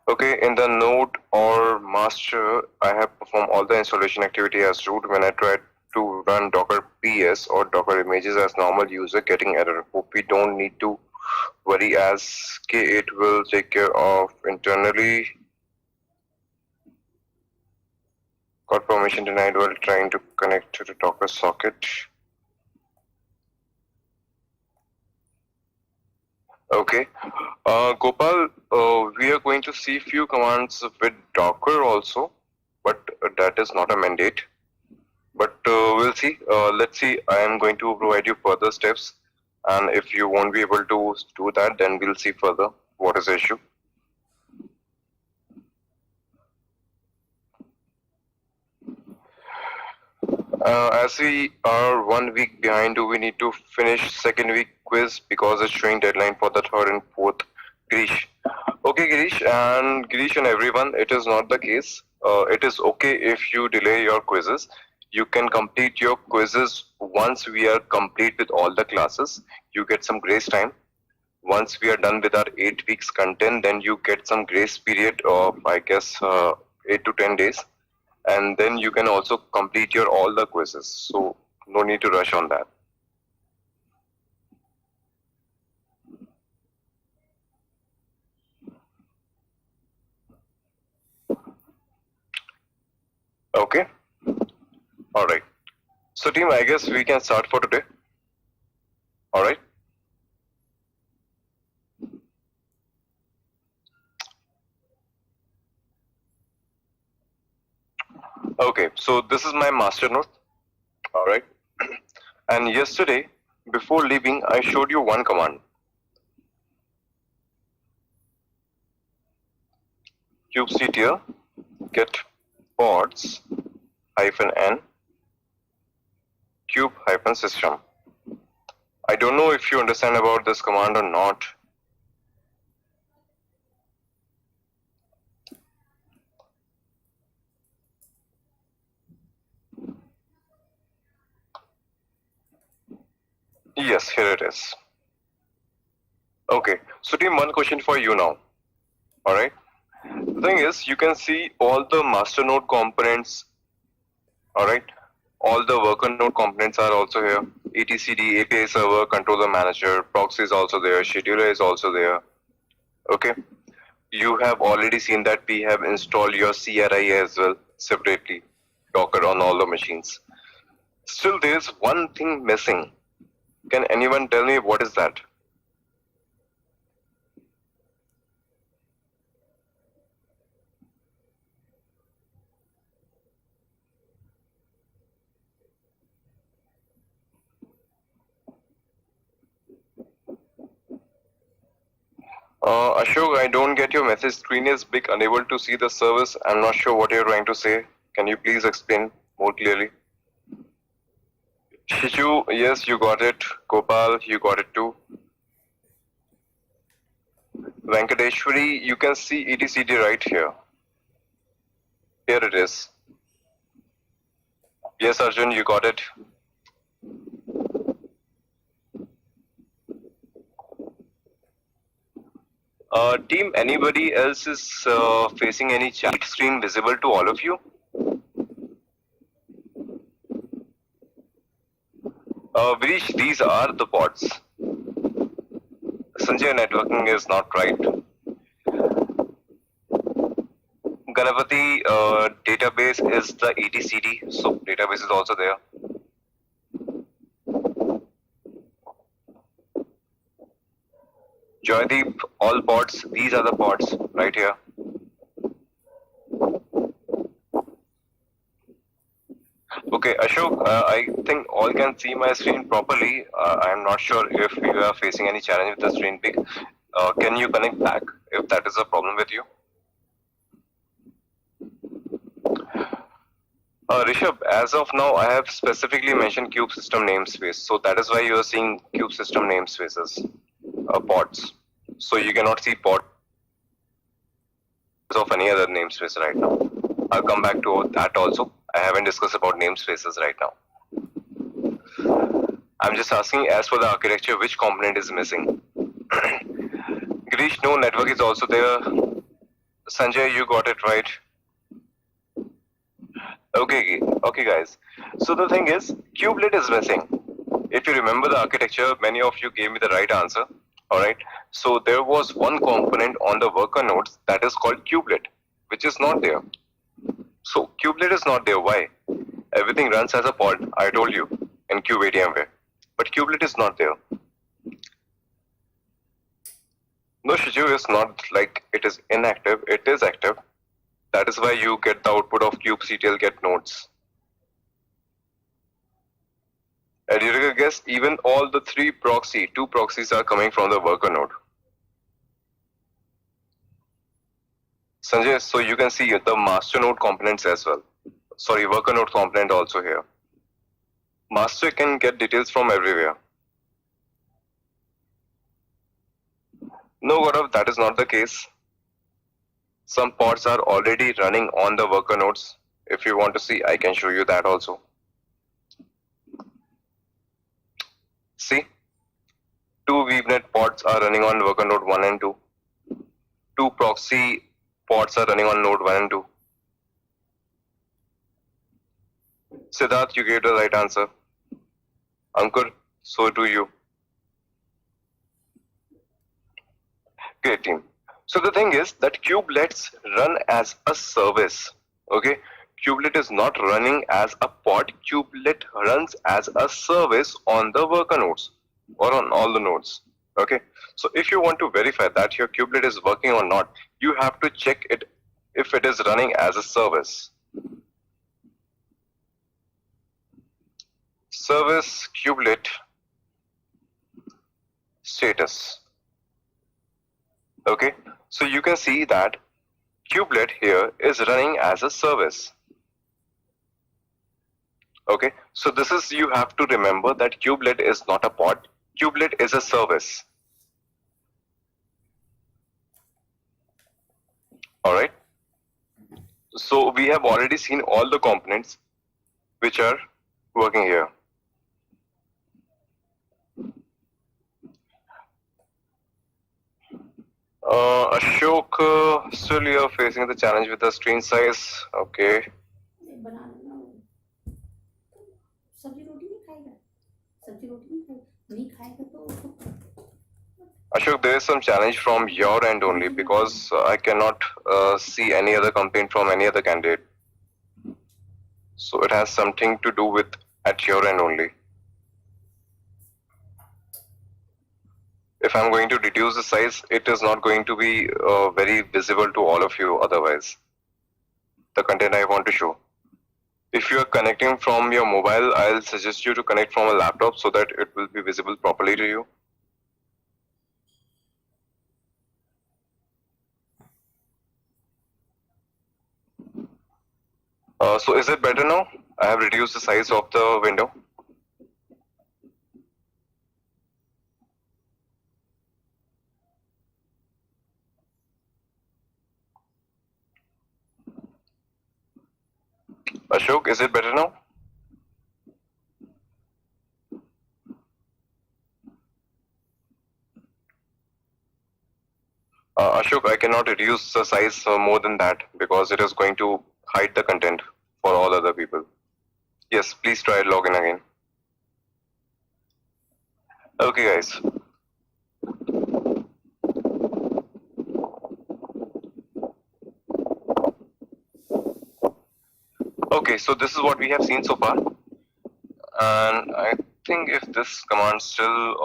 Speaker 1: Okay, in the node or master, I have performed all the installation activity as root. When I tried to run docker ps or docker images as normal user, getting error. Hope we don't need to worry as K8 will take care of internally. Got permission denied while trying to connect to the Docker socket. Okay, Gopal, we are going to see few commands with Docker also, but that is not a mandate. But we'll see. Let's see. I am going to provide you further steps, and if you won't be able to do that, then we'll see further what is the issue. As we are 1 week behind, do we need to finish second week quiz because it's showing deadline for the third and fourth? Girish. Okay, Girish and everyone, it is not the case. It is okay if you delay your quizzes. You can complete your quizzes once we are complete with all the classes. You get some grace time. Once we are done with our 8 weeks content, then you get some grace period of, I guess, 8 to 10 days. And then you can also complete your all the quizzes. So no need to rush on that. Okay. All right. So team, I guess we can start for today. All right. Okay, so this is my master node. All right. And yesterday, before leaving, I showed you one command. kubectl get pods -n kube -system. I don't know if you understand about this command or not. Yes, here it is. Okay, so team, one question for you now. All right. The thing is, you can see all the master node components. All right. All the worker node components are also here. etcd, API server, controller manager, proxy is also there, scheduler is also there. Okay. You have already seen that we have installed your CRI as well separately, Docker on all the machines. Still, there is one thing missing. Can anyone tell me what is that? Ashok, I don't get your message. Screen is big, unable to see the service. I'm not sure what you're trying to say. Can you please explain more clearly? Shiju, yes, you got it. Gopal, you got it too. Venkateshwari, you can see etcd right here. Here it is. Yes, Arjun, you got it. Team, anybody else is facing any chat screen visible to all of you? Virish, these are the pods. Sanjay, networking is not right. Ganapati, database is the etcd, so database is also there. Joydeep, all pods, these are the pods right here. Okay, Ashok, I think all can see my screen properly. I'm not sure if you are facing any challenge with the screen peak. Can you connect back if that is a problem with you? Rishabh, as of now, I have specifically mentioned cube system namespace. So that is why you are seeing cube system namespaces, pods. So you cannot see pods of any other namespace right now. I'll come back to that also. I haven't discussed about namespaces right now. I'm just asking, as for the architecture, which component is missing? Girish, no, network is also there. Sanjay, you got it right. Okay, guys. So the thing is, kubelet is missing. If you remember the architecture, many of you gave me the right answer. Alright. So there was one component on the worker nodes that is called kubelet, which is not there. So kubelet is not there. Why? Everything runs as a pod, I told you, in kubeADMware. But kubelet is not there. No, Shiju, is not like it is inactive, it is active. That is why you get the output of kubectl get nodes. And you can guess, even all the two proxies are coming from the worker node. Sanjay, so you can see the master node components as well. Sorry, worker node component also here. Master can get details from everywhere. No, Gaurav, that is not the case. Some pods are already running on the worker nodes. If you want to see, I can show you that also. See, 2 VNet pods are running on worker node 1 and 2. 2 proxy pods are running on node 1 and 2. Siddharth, you gave the right answer. Ankur, so do you. Great team. So the thing is that kubelets run as a service. Okay, kubelet is not running as a pod. Kubelet runs as a service on the worker nodes or on all the nodes. Okay, so if you want to verify that your kubelet is working or not, you have to check it if it is running as a service. Service kubelet status. Okay, so you can see that kubelet here is running as a service. Okay, so this is, you have to remember that kubelet is not a pod, kubelet is a service. Alright, so we have already seen all the components which are working here. Ashok, still you are facing the challenge with the screen size. Okay. Ashok, there is some challenge from your end only because I cannot see any other complaint from any other candidate. So it has something to do with at your end only. If I'm going to reduce the size, it is not going to be very visible to all of you otherwise. The content I want to show. If you are connecting from your mobile, I'll suggest you to connect from a laptop so that it will be visible properly to you. So is it better now? I have reduced the size of the window. Ashok, is it better now? Ashok, I cannot reduce the size more than that because it is going to hide the content for all other people. Yes, please try login again. Okay, guys. Okay, so this is what we have seen so far. And I think if this command still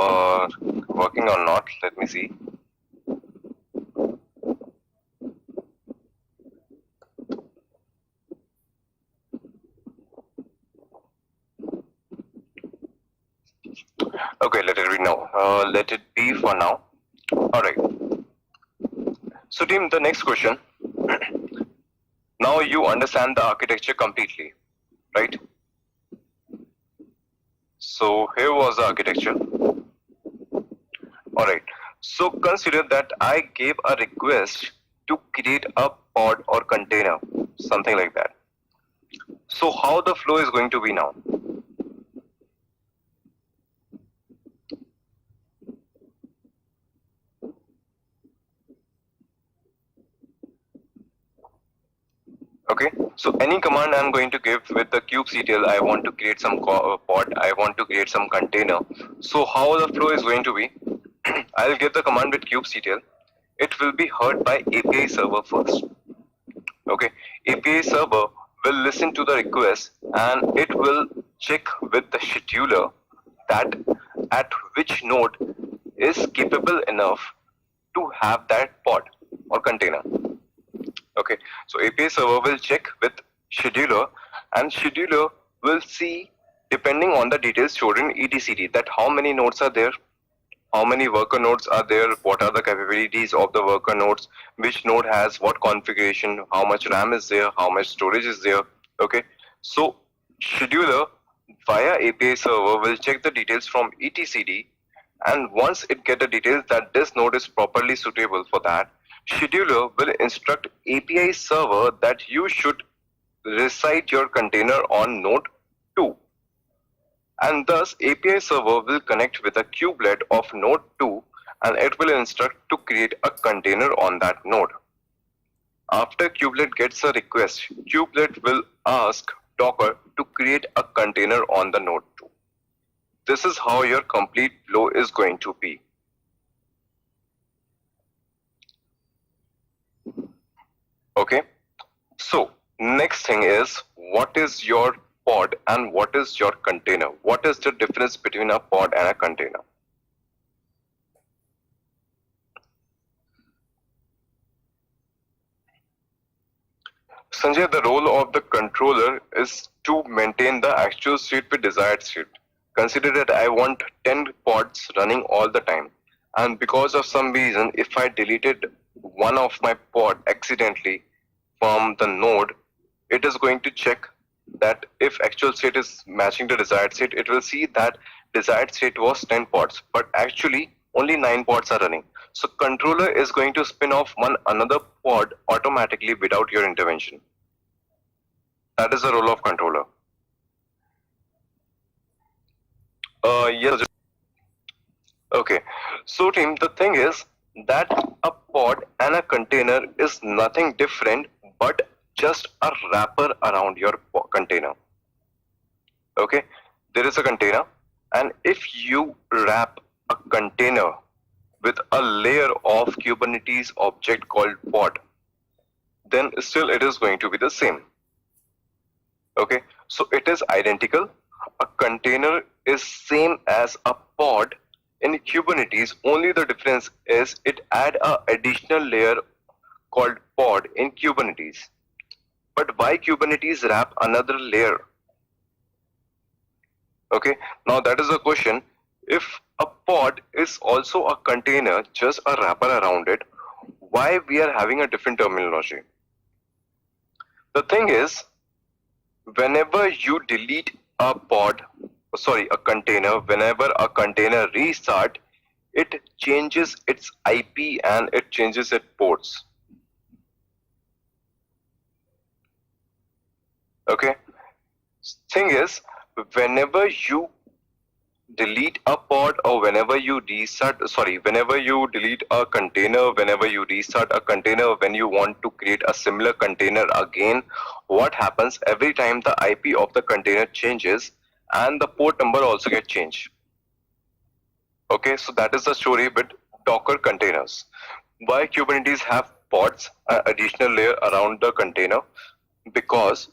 Speaker 1: working or not, let me see. Okay, let it be now. Let it be for now. All right. So team, the next question. Now you understand the architecture completely, right? So here was the architecture. All right. So consider that I gave a request to create a pod or container, something like that. So how the flow is going to be now? Okay, so any command I'm going to give with the kubectl, I want to create some pod, I want to create some container. So how the flow is going to be? I'll give the command with kubectl. It will be heard by API server first. Okay, API server will listen to the request and it will check with the scheduler that at which node is capable enough to have that pod or container. Okay, so API server will check with scheduler and scheduler will see, depending on the details stored in etcd, that how many nodes are there, how many worker nodes are there, what are the capabilities of the worker nodes, which node has what configuration, how much RAM is there, how much storage is there. Okay, so scheduler via API server will check the details from etcd, and once it get the details that this node is properly suitable for that, scheduler will instruct API server that you should recite your container on node 2, and thus API server will connect with a kubelet of node 2 and it will instruct to create a container on that node. After kubelet gets a request, kubelet will ask Docker to create a container on the node 2. This is how your complete flow is going to be. Okay, so next thing is, what is your pod and what is your container? What is the difference between a pod and a container? Sanjay, the role of the controller is to maintain the actual state with desired state. Consider that I want 10 pods running all the time, and because of some reason, if I deleted one of my pod accidentally from the node, it is going to check that if actual state is matching the desired state, it will see that desired state was 10 pods, but actually only 9 pods are running. So controller is going to spin off one another pod automatically without your intervention. That is the role of controller. Yes. Okay. So team, the thing is that a pod and a container is nothing different but just a wrapper around your container. Okay. There is a container, and if you wrap a container with a layer of Kubernetes object called pod, then still it is going to be the same. Okay, so it is identical. A container is same as a pod in Kubernetes, only the difference is it add a additional layer called pod in Kubernetes. But why Kubernetes wrap another layer? Okay, now that is the question. If a pod is also a container, just a wrapper around it, why we are having a different terminology? The thing is, whenever you delete a container, whenever a container restart, it changes its IP and it changes its ports. Okay. Thing is, whenever you delete a pod or whenever you whenever you delete a container, whenever you restart a container, when you want to create a similar container again, what happens every time the IP of the container changes and the port number also gets changed. Okay, so that is the story with Docker containers. Why Kubernetes have pods, an additional layer around the container? Because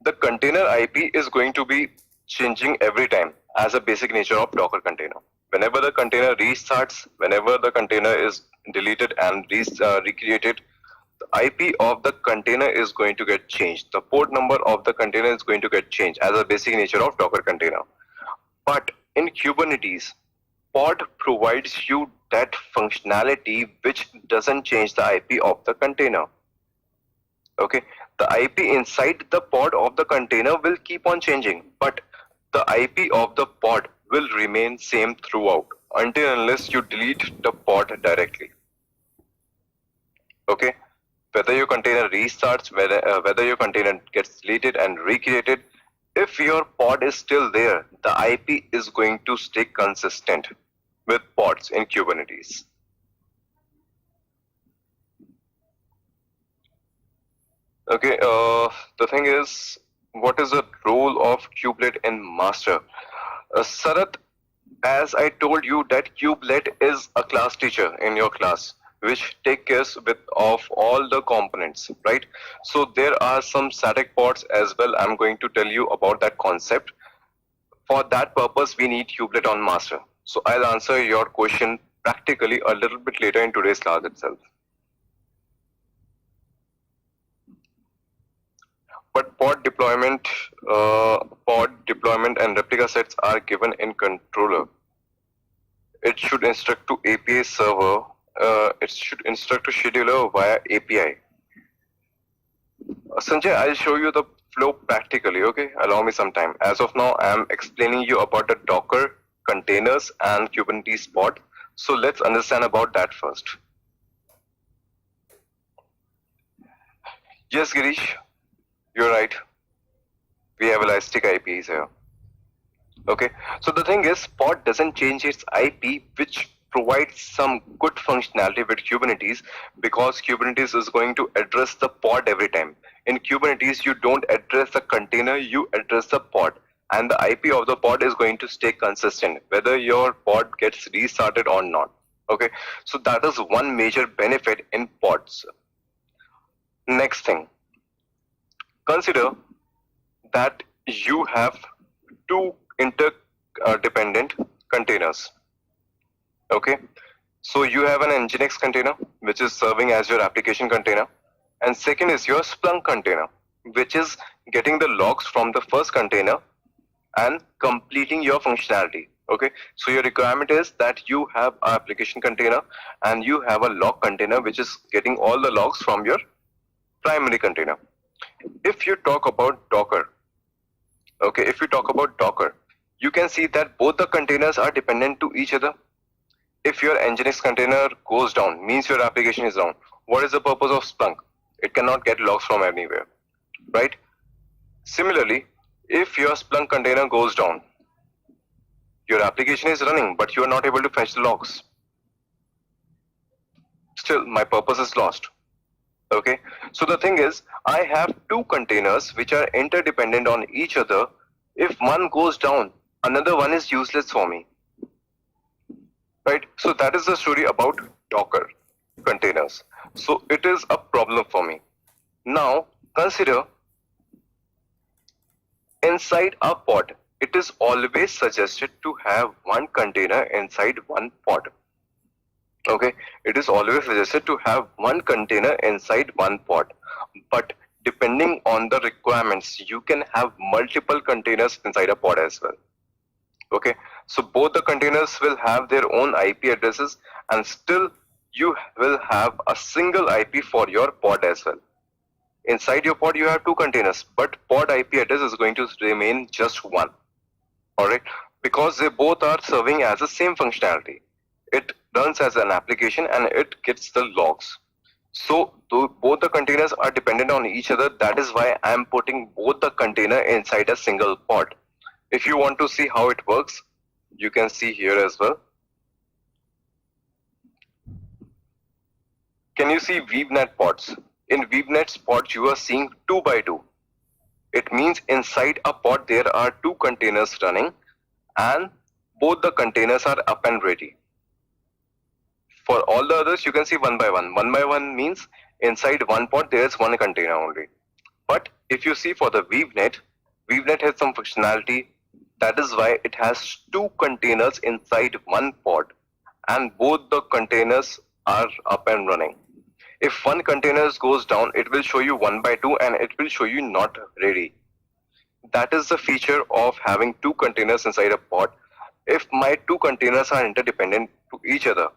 Speaker 1: the container IP is going to be changing every time as a basic nature of Docker container. Whenever the container restarts, whenever the container is deleted and recreated, the IP of the container is going to get changed. The port number of the container is going to get changed as a basic nature of Docker container. But in Kubernetes, pod provides you that functionality which doesn't change the IP of the container. Okay, the IP inside the pod of the container will keep on changing, but the IP of the pod will remain same throughout until unless you delete the pod directly. Okay, whether your container restarts, whether your container gets deleted and recreated, if your pod is still there, the IP is going to stay consistent with pods in Kubernetes. Okay, the thing is, what is the role of kubelet in master? Sarath, as I told you that kubelet is a class teacher in your class, which take care of all the components, right? So there are some static pods as well. I'm going to tell you about that concept. For that purpose, we need kubelet on master. So I'll answer your question practically a little bit later in today's class itself. But pod deployment and replica sets are given in controller. It should instruct to API server. It should instruct to scheduler via API. Sanjay, I'll show you the flow practically. Okay, allow me some time. As of now, I am explaining you about the Docker containers and Kubernetes pod. So let's understand about that first. Yes, Girish. You're right. We have elastic IPs here. Okay. So the thing is, pod doesn't change its IP, which provides some good functionality with Kubernetes, because Kubernetes is going to address the pod every time. In Kubernetes, you don't address the container, you address the pod. And the IP of the pod is going to stay consistent, whether your pod gets restarted or not. Okay. So that is one major benefit in pods. Next thing. Consider that you have two interdependent containers. Okay, so you have an Nginx container, which is serving as your application container, and second is your Splunk container, which is getting the logs from the first container and completing your functionality. Okay, so your requirement is that you have an application container and you have a log container, which is getting all the logs from your primary container. If you talk about Docker, okay, if you talk about Docker, you can see that both the containers are dependent to each other. If your Nginx container goes down, means your application is down. What is the purpose of Splunk? It cannot get logs from anywhere, right? Similarly, if your Splunk container goes down, your application is running, but you are not able to fetch the logs. Still, my purpose is lost. Okay, so the thing is, I have two containers which are interdependent on each other. If one goes down, another one is useless for me. Right, so that is the story about Docker containers. So it is a problem for me. Now consider inside a pod, it is always suggested to have one container inside one pod. Okay, it is always suggested to have one container inside one pod, but depending on the requirements, you can have multiple containers inside a pod as well. Okay, so both the containers will have their own IP addresses, and still you will have a single IP for your pod as well. Inside your pod, you have two containers, but pod IP address is going to remain just one. Alright, because they both are serving as the same functionality. It runs as an application and it gets the logs. So both the containers are dependent on each other. That is why I am putting both the container inside a single pod. If you want to see how it works, you can see here as well. Can you see VBNet pods? In VBNet pods, you are seeing 2 by 2. It means inside a pod there are two containers running and both the containers are up and ready. For all the others, you can see 1 by 1. 1 by 1 means inside one pod there is one container only. But if you see for the VBNet, VBNet has some functionality. That is why it has two containers inside one pod and both the containers are up and running. If one container goes down, it will show you 1 by 2 and it will show you not ready. That is the feature of having two containers inside a pod. if my two containers are interdependent to each other,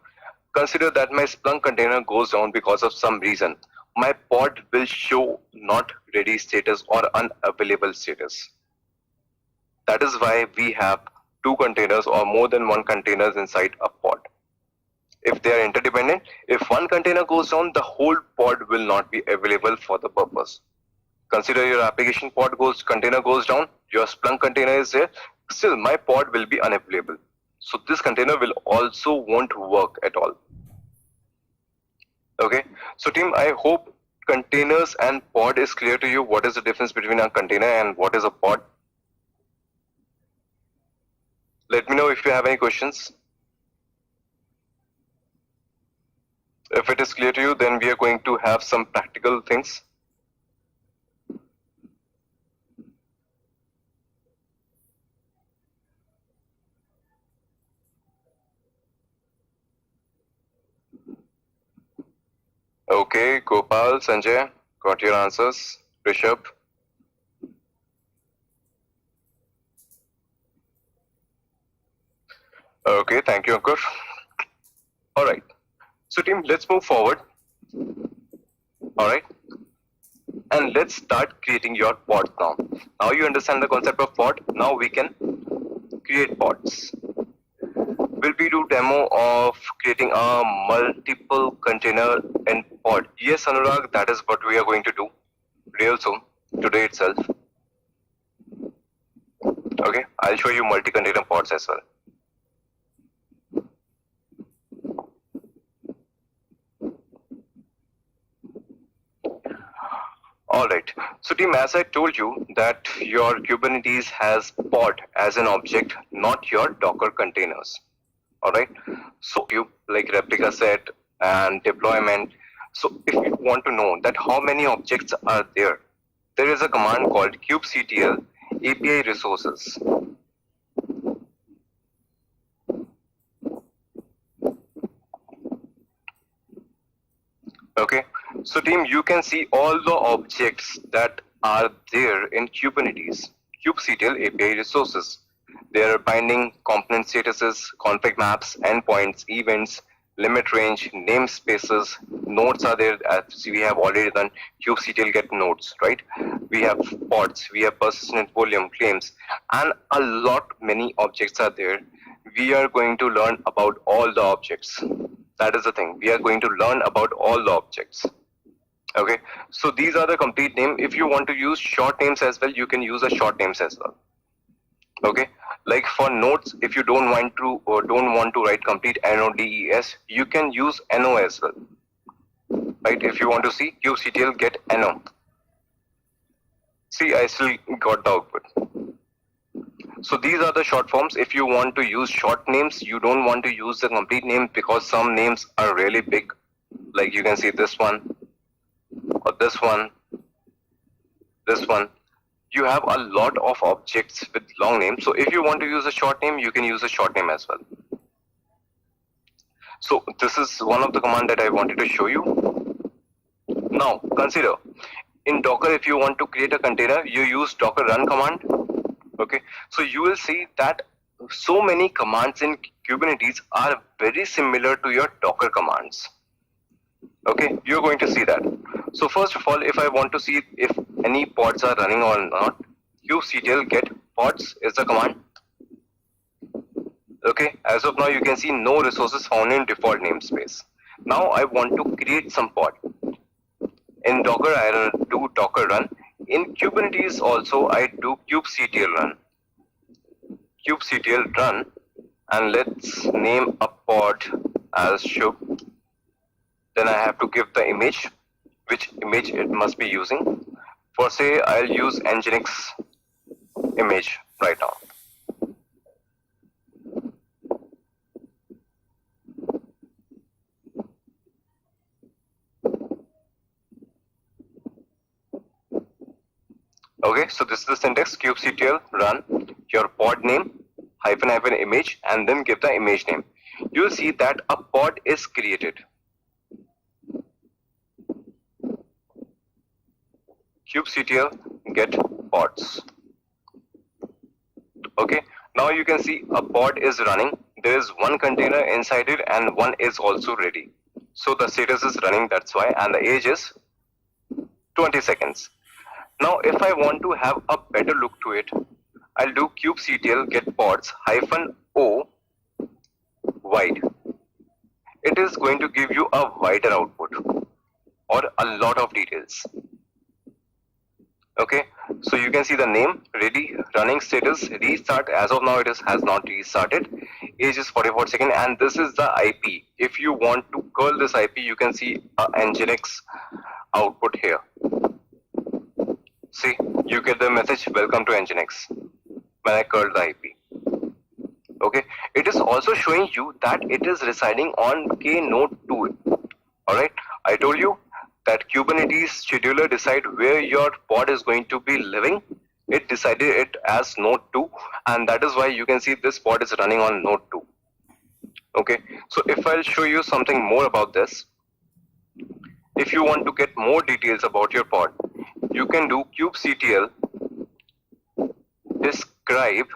Speaker 1: consider that my Splunk container goes down because of some reason. My pod will show not ready status or unavailable status. That is why we have two containers or more than one containers inside a pod. If they are interdependent, if one container goes down, the whole pod will not be available for the purpose. Consider your application container goes down, your Splunk container is there, still my pod will be unavailable. So this container will also won't work at all. Okay, so team, I hope containers and pod is clear to you. What is the difference between a container and what is a pod? Let me know if you have any questions. If it is clear to you, then we are going to have some practical things. Okay, Gopal, Sanjay, got your answers. Rishabh. Okay, thank you, Ankur. All right. So team, let's move forward. All right. And let's start creating your pods now. Now you understand the concept of pod. Now we can create pods. Will we do demo of creating a multiple container and pod? Yes, Anurag, that is what we are going to do real soon, today itself. Okay, I'll show you multi-container pods as well. Alright, so team, as I told you that your Kubernetes has pod as an object, not your Docker containers. Alright, so you like replica set and deployment. So if you want to know that how many objects are there, there is a command called kubectl API resources. Okay, so team, you can see all the objects that are there in Kubernetes, kubectl API resources. There are binding, component statuses, config maps, endpoints, events, limit range, namespaces, nodes are there. As we have already done kubectl get nodes, right? We have pods, we have persistent volume claims, and a lot many objects are there. We are going to learn about all the objects. That is the thing. We are going to learn about all the objects. Okay, so these are the complete name. If you want to use short names as well, you can use a short names as well. Okay, like for nodes, if you don't want to write complete NODES, you can use NO as well. Right? If you want to see kubectl get NO. See, I still got the output. So these are the short forms. If you want to use short names, you don't want to use the complete name because some names are really big. Like you can see this one, or this one, this one. You have a lot of objects with long names. So if you want to use a short name, you can use a short name as well. So this is one of the command that I wanted to show you. Now consider in Docker, if you want to create a container, you use docker run command. Okay, so you will see that so many commands in Kubernetes are very similar to your Docker commands. Okay, you're going to see that. So first of all, if I want to see if any pods are running or not, kubectl get pods is the command. Okay, as of now you can see no resources found in default namespace. Now I want to create some pod. In Docker I do docker run. In Kubernetes also I do kubectl run. Kubectl run, and let's name a pod as Shub. Then I have to give the image, which image it must be using. For say I'll use Nginx image right now. Okay, so this is the syntax: kubectl run your pod name -- image and then give the image name. You will see that a pod is created. Kubectl get pods. Okay, Now you can see a pod is running. There is one container inside it and one is also ready. So the status is running, that's why, and the age is 20 seconds. Now if I want to have a better look to it, I'll do kubectl get pods -o wide. It is going to give you a wider output or a lot of details. Okay, so you can see the name, ready, running status, restart. As of now it has not restarted. Age is 44 seconds, and this is the IP. If you want to curl this IP, you can see a Nginx output here. See, you get the message, welcome to Nginx, when I curl the IP. Okay, it is also showing you that it is residing on K node 2. Alright, I told you that Kubernetes scheduler decide where your pod is going to be living. It decided it as node 2, and that is why you can see this pod is running on node 2. Okay, so if I'll show you something more about this, if you want to get more details about your pod, you can do kubectl describe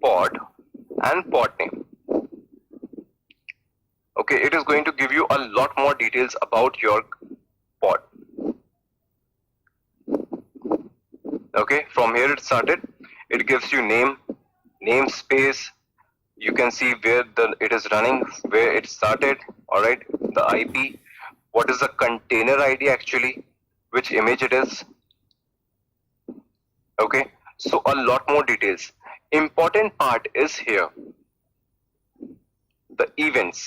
Speaker 1: pod and pod name. Okay, it is going to give you a lot more details about your pod. Okay, from here it started. It gives you name, namespace. You can see where it is running, where it started. All right, the IP. What is the container ID actually? Which image it is? Okay, so a lot more details. Important part is here. The events.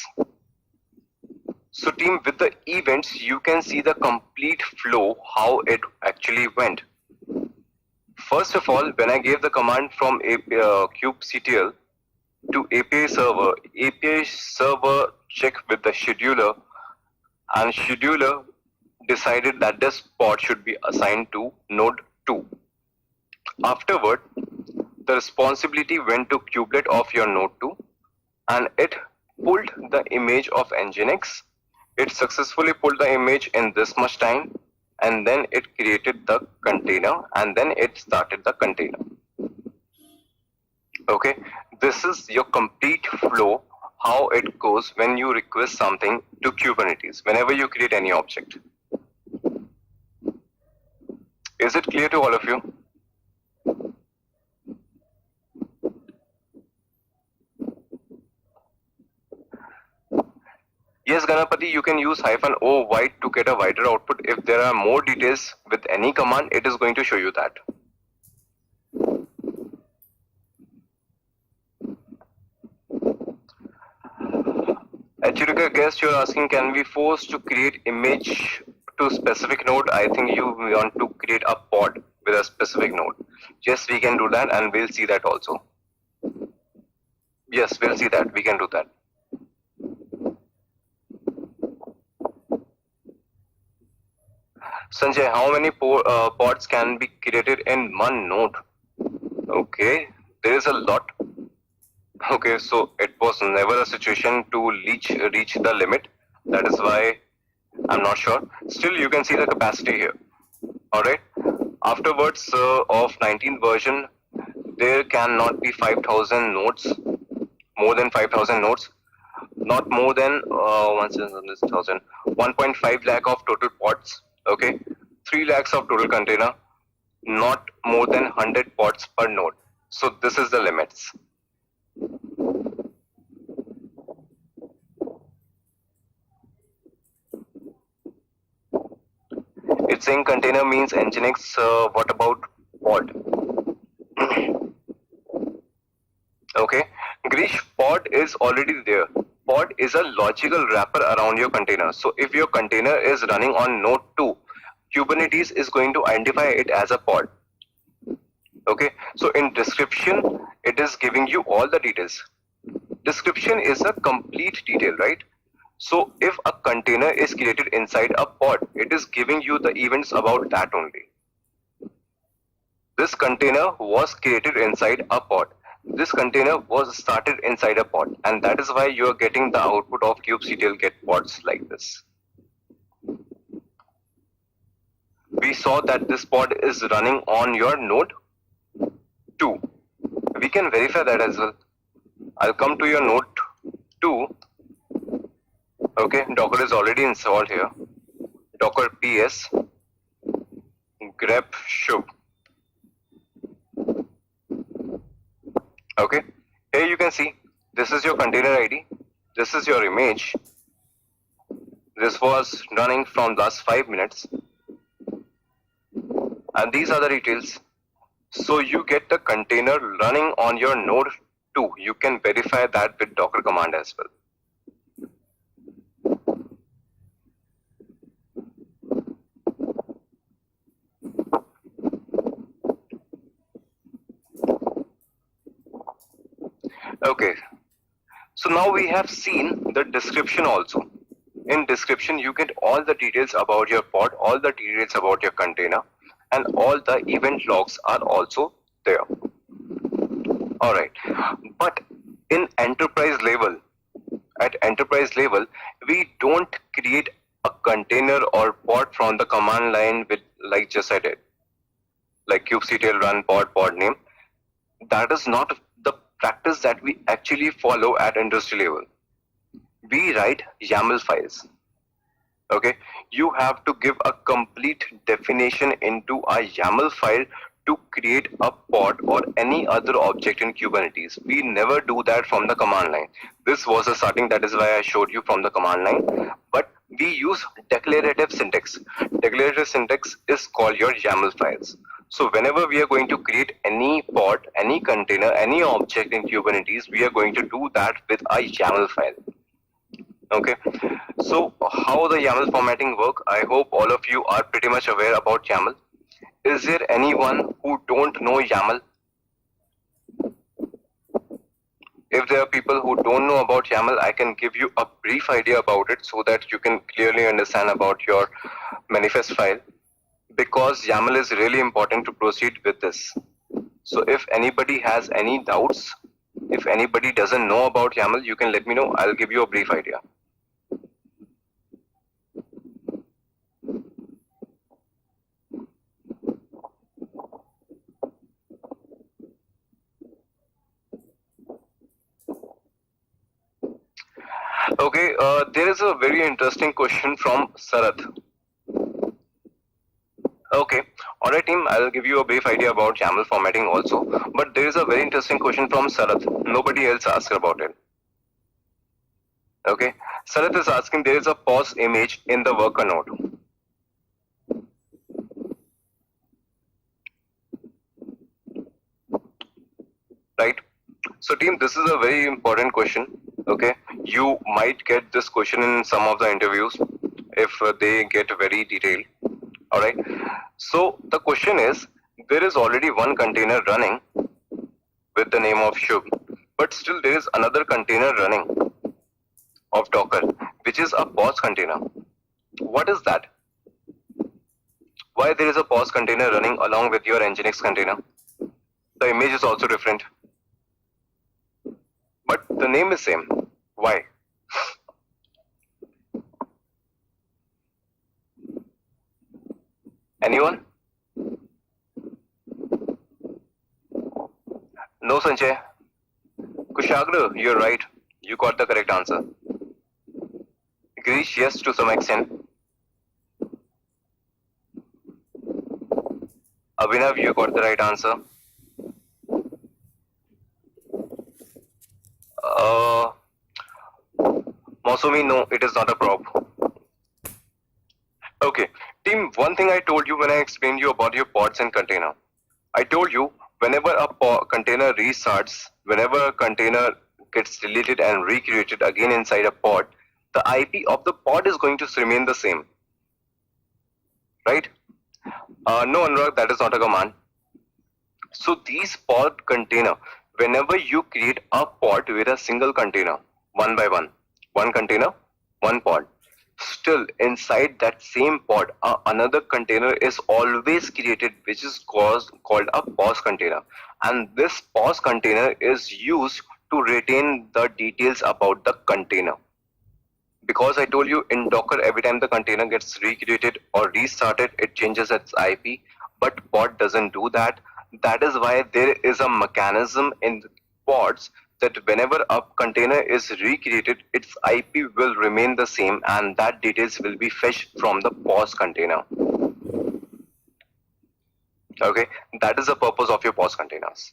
Speaker 1: So team, with the events, you can see the complete flow, how it actually went. First of all, when I gave the command from kubectl to API server checked with the scheduler, and scheduler decided that this pod should be assigned to node 2. Afterward, the responsibility went to kubelet of your node 2, and it pulled the image of Nginx. It successfully pulled the image in this much time, and then it created the container, and then it started the container. Okay, this is your complete flow, how it goes when you request something to Kubernetes, whenever you create any object. Is it clear to all of you? Yes, Ganapati, you can use -o wide to get a wider output. If there are more details with any command, it is going to show you that. Achurika, guess you're asking, can we force to create image to specific node? I think you want to create a pod with a specific node. Yes, we can do that, and we'll see that also. Yes, we'll see that. We can do that. Sanjay, how many pods can be created in one node? Okay, there is a lot. Okay, so it was never a situation to reach the limit. That is why I'm not sure. Still, you can see the capacity here. Alright. Afterwards of 19th version, there cannot be 5,000 nodes, more than 5,000 nodes. Not more than 1.5 lakh of total pods. Okay, 3 lakhs of total container, not more than 100 pods per node. So this is the limits. It's saying container means Nginx. What about pod? Okay, Grish, pod is already there. Pod is a logical wrapper around your container. So if your container is running on node 2, Kubernetes is going to identify it as a pod. Okay, so in description, it is giving you all the details. Description is a complete detail, right? So if a container is created inside a pod, it is giving you the events about that only. This container was created inside a pod. This container was started inside a pod, and that is why you are getting the output of kubectl get pods like this. We saw that this pod is running on your node 2. We can verify that as well. I'll come to your node 2. Okay, Docker is already installed here. Docker ps grep shub. Okay, here you can see this is your container ID, this is your image. This was running from last 5 minutes, and these are the details. So you get the container running on your node 2. You can verify that with Docker command as well. Okay, so now we have seen the description also. In description, you get all the details about your pod, all the details about your container, and all the event logs are also there. Alright, but in enterprise level, at enterprise level, we don't create a container or pod from the command line with, like just I did, like kubectl run pod name. That is not the practice that we actually follow at industry level. We write YAML files. Okay, you have to give a complete definition into a YAML file to create a pod or any other object in Kubernetes. We never do that from the command line. This was a starting, that is why I showed you from the command line. But we use declarative syntax. Declarative syntax is called your YAML files. So whenever we are going to create any pod, any container, any object in Kubernetes, we are going to do that with a YAML file. Okay, so how the YAML formatting work? I hope all of you are pretty much aware about YAML. Is there anyone who don't know YAML? If there are people who don't know about YAML, I can give you a brief idea about it so that you can clearly understand about your manifest file, because YAML is really important to proceed with this. So if anybody has any doubts, if anybody doesn't know about YAML, you can let me know. I'll give you a brief idea. Okay, there is a very interesting question from Sarath. Okay, alright team, I'll give you a brief idea about YAML formatting also, but there is a very interesting question from Sarath. Nobody else asked about it. Okay, Sarath is asking, there is a pause image in the worker node. Right, so team, this is a very important question. Okay, you might get this question in some of the interviews if they get very detailed. Alright, so the question is, there is already one container running with the name of Shub, but still there is another container running of Docker, which is a pause container. What is that? Why there is a pause container running along with your Nginx container? The image is also different, but the name is same. Why? Anyone? No, Sanjay. Kushagra, you're right. You got the correct answer. Girish, yes, to some extent. Abhinav, you got the right answer. Mosumi, no, it is not a prop. Okay, team, one thing I told you when I explained you about your pods and container. I told you whenever a container restarts, whenever a container gets deleted and recreated again inside a pod, the IP of the pod is going to remain the same. Right? No, Anurag, that is not a command. So these pod container, whenever you create a pod with a single container, one by one container, one pod, still inside that same pod, another container is always created, which is called a pause container. And this pause container is used to retain the details about the container. Because I told you in Docker, every time the container gets recreated or restarted, it changes its IP, but pod doesn't do that. That is why there is a mechanism in pods that whenever a container is recreated, its IP will remain the same and that details will be fetched from the POS container. Okay, that is the purpose of your POS containers.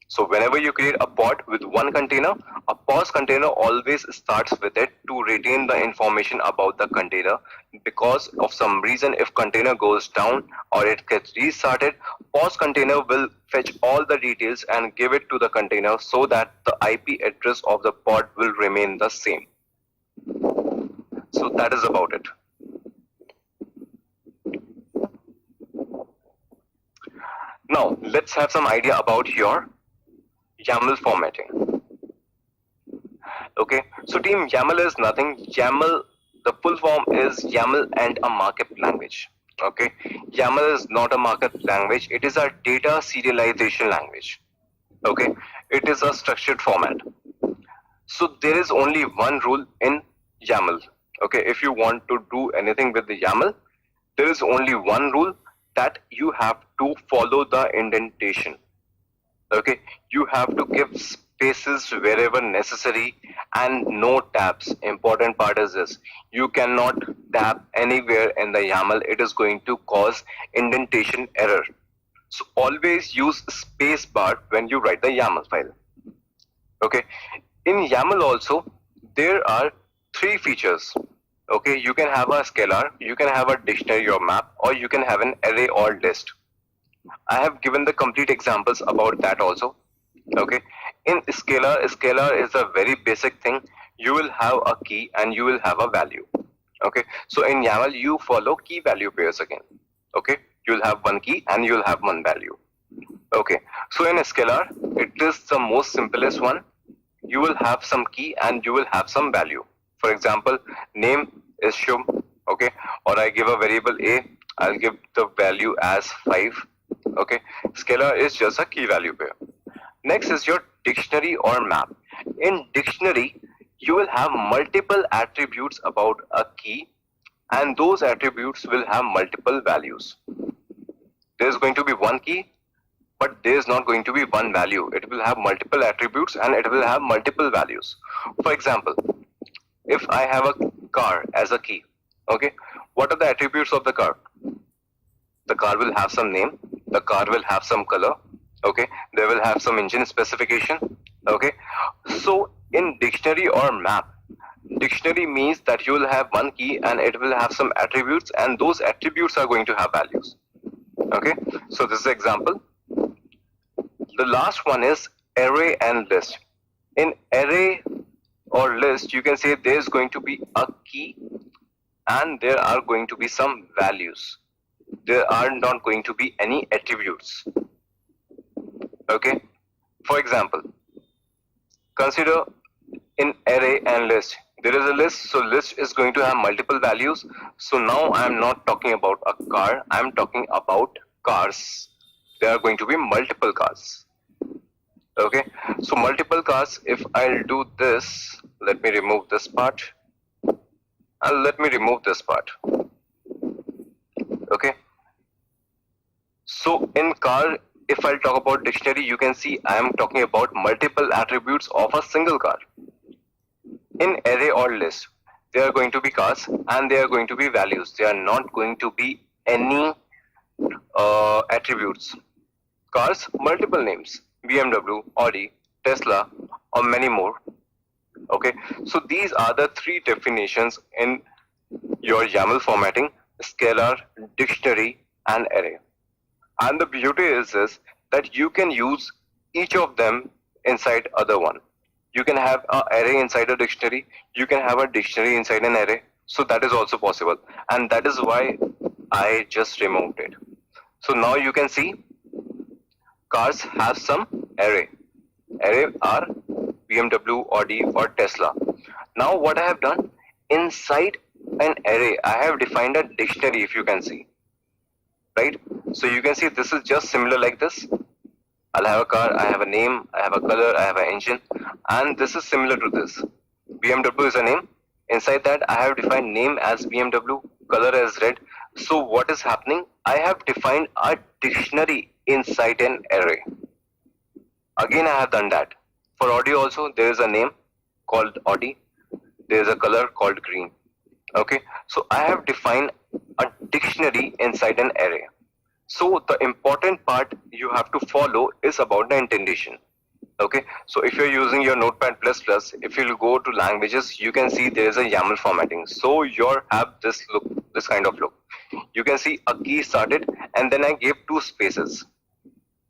Speaker 1: So whenever you create a pod with one container, a POS container always starts with it to retain the information about the container, because of some reason if container goes down or it gets restarted, POS container will fetch all the details and give it to the container so that the IP address of the pod will remain the same. So that is about it. Now let's have some idea about your YAML formatting. Okay, so team, YAML is nothing. YAML, the full form is YAML and a markup language. Okay, YAML is not a markup language, it is a data serialization language. Okay, it is a structured format. So there is only one rule in YAML. Okay, if you want to do anything with the YAML, there is only one rule, that you have to follow the indentation. Okay, you have to give spaces wherever necessary and no tabs. Important part is this: you cannot tab anywhere in the YAML, it is going to cause indentation error. So always use space bar when you write the YAML file. Okay, in YAML also there are three features. Okay, you can have a scalar, you can have a dictionary or map, or you can have an array or list. I have given the complete examples about that also. Okay, in scalar is a very basic thing. You will have a key and you will have a value. Okay, so in YAML you follow key value pairs again. Okay, you will have one key and you will have one value. Okay, so in scalar it is the most simplest one. You will have some key and you will have some value. For example, name is Shubh. Okay, or I give a variable a, I'll give the value as 5. Okay, scalar is just a key value pair. Next is your dictionary or map. In dictionary, you will have multiple attributes about a key, and those attributes will have multiple values. There is going to be one key, but there is not going to be one value. It will have multiple attributes and it will have multiple values. For example, if I have a car as a key, okay, what are the attributes of the car? The car will have some name, the car will have some color, okay, they will have some engine specification. Okay, so in dictionary or map, dictionary means that you will have one key and it will have some attributes, and those attributes are going to have values. Okay, so this is an example. The last one is array and list. In array or list, you can say there is going to be a key and there are going to be some values. There are not going to be any attributes. Okay, for example, consider in array and list, there is a list, so list is going to have multiple values. So now I am not talking about a car, I am talking about cars. There are going to be multiple cars. Okay, so multiple cars, if I'll do this, let me remove this part and let me remove this part. Okay, so in car, if I'll talk about dictionary, you can see I am talking about multiple attributes of a single car. In array or list, there are going to be cars and there are going to be values. There are not going to be any attributes. Cars, multiple names: BMW, Audi, Tesla, or many more. Okay, so these are the three definitions in your YAML formatting: scalar, dictionary, and array. And the beauty is this, that you can use each of them inside other one. You can have an array inside a dictionary, you can have a dictionary inside an array. So that is also possible, and that is why I just removed it. So now you can see cars have some array. Array are BMW, Audi, or Tesla. Now what I have done, inside an array, I have defined a dictionary, if you can see. Right? So you can see this is just similar like this. I'll have a car, I have a name, I have a color, I have an engine, and this is similar to this. BMW is a name. Inside that I have defined name as BMW, color as red, So what is happening? I have defined a dictionary inside an array. Again, I have done that. For audio also, there is a name called Audi. There is a color called green. Okay, so I have defined a dictionary inside an array. So the important part you have to follow is about the indentation. Okay, so if you're using your Notepad++, if you go to languages, you can see there is a YAML formatting. So you have this look, this kind of look. You can see a key started, and then I gave two spaces.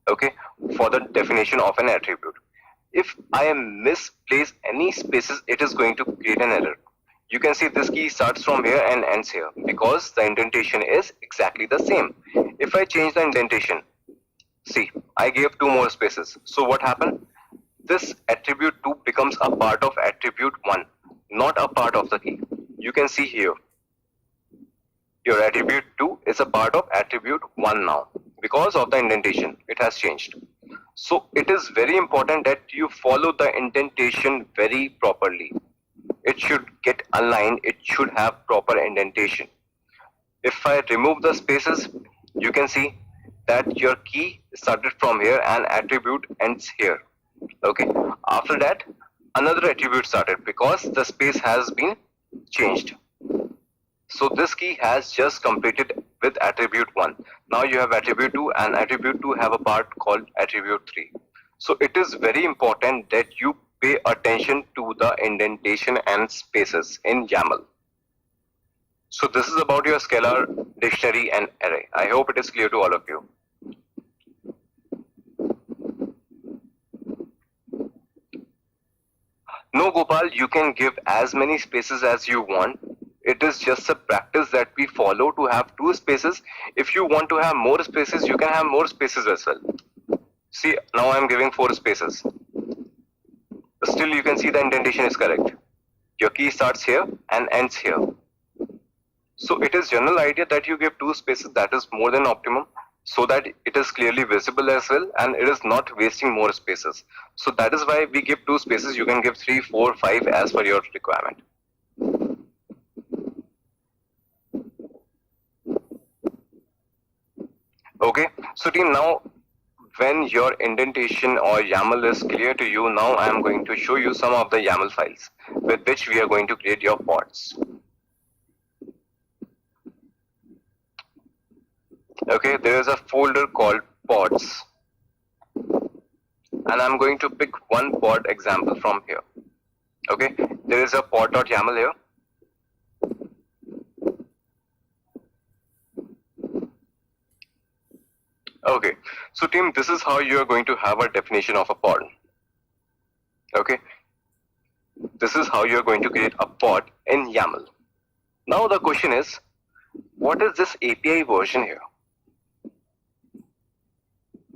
Speaker 1: Okay, for the definition of an attribute. If I misplace any spaces, it is going to create an error. You can see this key starts from here and ends here because the indentation is exactly the same. If I change the indentation, see, I gave two more spaces. So what happened? This attribute 2 becomes a part of attribute 1, not a part of the key. You can see here, your attribute 2 is a part of attribute 1 now because of the indentation. It has changed. So it is very important that you follow the indentation very properly. It should get aligned. It should have proper indentation. If I remove the spaces, you can see that your key started from here and attribute ends here. Okay, after that another attribute started because the space has been changed. So this key has just completed with attribute 1. Now you have attribute 2 and attribute 2 have a part called attribute 3. So it is very important that you pay attention to the indentation and spaces in YAML. So this is about your scalar, dictionary and array. I hope it is clear to all of you. No, Gopal, you can give as many spaces as you want. It is just a practice that we follow to have two spaces. If you want to have more spaces, you can have more spaces as well. See, now I am giving 4 spaces. Still, you can see the indentation is correct. Your key starts here and ends here. So it is general idea that you give 2 spaces, that is more than optimum, so that it is clearly visible as well and it is not wasting more spaces. So that is why we give 2 spaces. You can give 3, 4, 5 as per your requirement. Okay, so team, now when your indentation or YAML is clear to you, now I am going to show you some of the YAML files with which we are going to create your pods. Okay, there is a folder called pods and I'm going to pick one pod example from here. Okay, there is a pod.yaml here. Okay, so team, this is how you are going to have a definition of a pod. Okay, this is how you are going to create a pod in YAML. Now the question is, what is this API version here?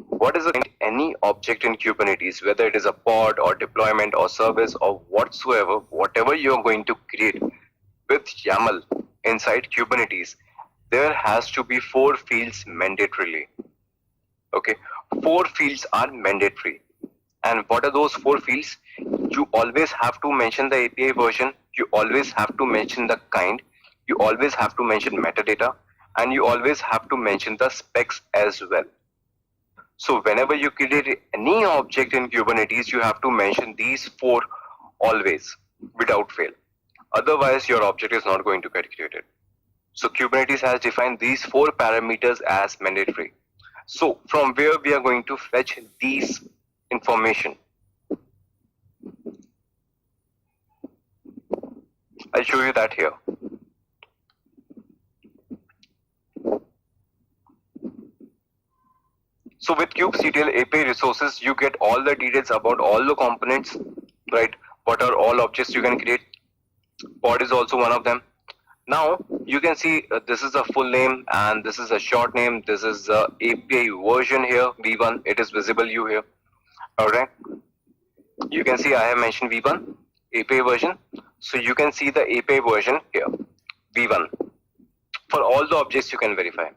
Speaker 1: What is any object in Kubernetes, whether it is a pod or deployment or service or whatsoever, whatever you are going to create with YAML inside Kubernetes, there has to be 4 fields mandatorily. Okay, 4 fields are mandatory. And what are those 4 fields? You always have to mention the API version, you always have to mention the kind, you always have to mention metadata, and you always have to mention the specs as well. So whenever you create any object in Kubernetes, you have to mention these 4 always, without fail. Otherwise, your object is not going to get created. So Kubernetes has defined these 4 parameters as mandatory. So from where we are going to fetch these information? I'll show you that here. So with kubectl API resources, you get all the details about all the components, right? What are all objects you can create? Pod is also one of them. Now you can see this is a full name and this is a short name. This is the API version here, V1. It is visible you here. Alright. You can see I have mentioned V1, API version. So you can see the API version here, V1. For all the objects you can verify.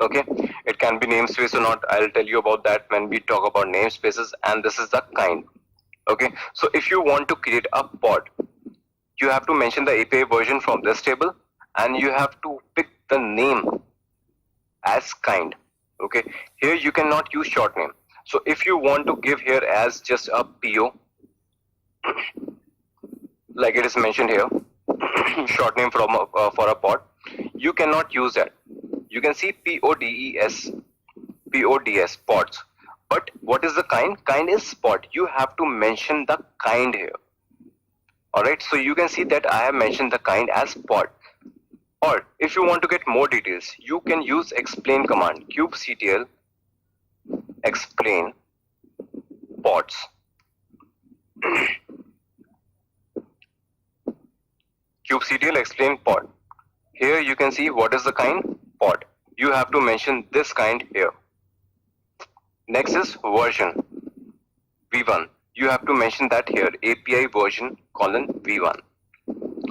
Speaker 1: Okay, it can be namespace or not. I'll tell you about that when we talk about namespaces, and this is the kind. Okay, so if you want to create a pod, you have to mention the API version from this table and you have to pick the name as kind. Okay, here you cannot use short name. So if you want to give here as just a PO, like it is mentioned here, short name from for a pod, you cannot use that. You can see PODS pods. But what is the kind? Kind is pod. You have to mention the kind here. Alright, so you can see that I have mentioned the kind as pod. Or if you want to get more details, you can use explain command. kubectl explain pods. kubectl explain pod. Here you can see what is the kind? Pod. You have to mention this kind here. Next is version v1. You have to mention that here, API version colon v1.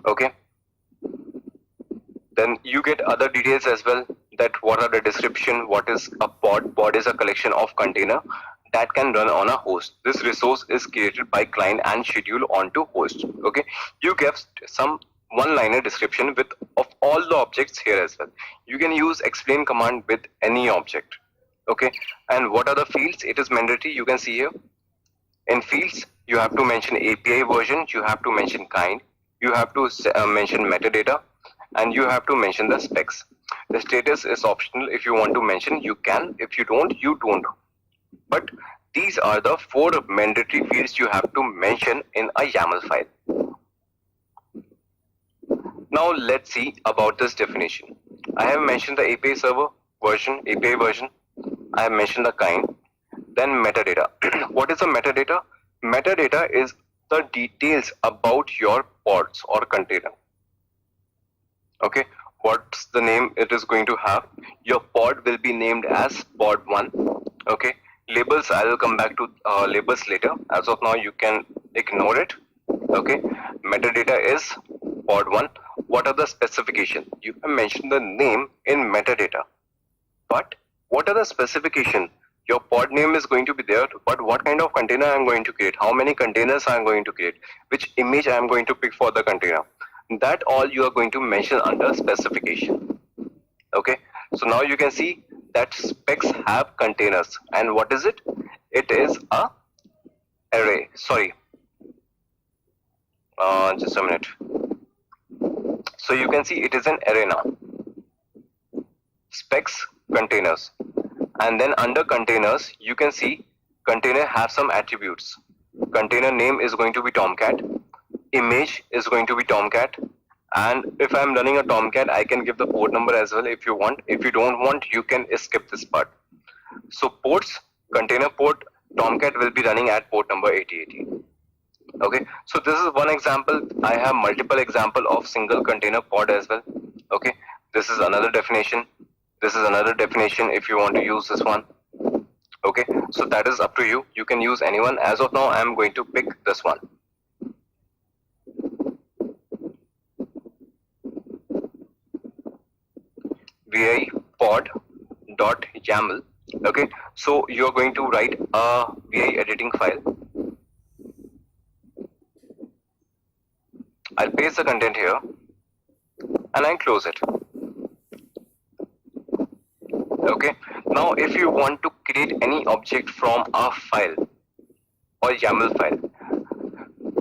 Speaker 1: Okay. Then you get other details as well, that what are the description, what is a pod. Pod is a collection of container that can run on a host. This resource is created by client and scheduled onto host. Okay. You give some one-liner description with of all the objects here as well. You can use explain command with any object. Okay. And what are the fields? It is mandatory. You can see here. In fields, you have to mention API version, you have to mention kind, you have to mention metadata, and you have to mention the specs. The status is optional. If you want to mention, you can. If you don't, you don't. But these are the 4 mandatory fields you have to mention in a YAML file. Now let's see about this definition. I have mentioned the API server version, API version. I have mentioned the kind. Then metadata. What is a metadata? Metadata is the details about your pods or container. Okay, what's the name it is going to have? Your pod will be named as pod 1. Okay, labels, I will come back to labels later. As of now, you can ignore it. Okay, metadata is pod 1. What are the specifications? You have mentioned the name in metadata, but what are the specifications? Your pod name is going to be there, but what kind of container I am going to create, how many containers I am going to create, which image I am going to pick for the container. That all you are going to mention under specification. Okay, so now you can see that specs have containers, and what is it? It is a array. Sorry, just a minute. So you can see it is an array now. Specs containers. And then under containers, you can see container have some attributes. Container name is going to be Tomcat. Image is going to be Tomcat. And if I'm running a Tomcat, I can give the port number as well if you want. If you don't want, you can skip this part. So ports, container port, Tomcat will be running at port number 8080. Okay, so this is one example. I have multiple example of single container pod as well. Okay, this is another definition. This is another definition if you want to use this one. Okay, so that is up to you. You can use anyone. As of now, I am going to pick this one. vi pod.yaml. Okay, so you are going to write a vi editing file. I'll paste the content here and I close it. Okay, now if you want to create any object from a file or YAML file,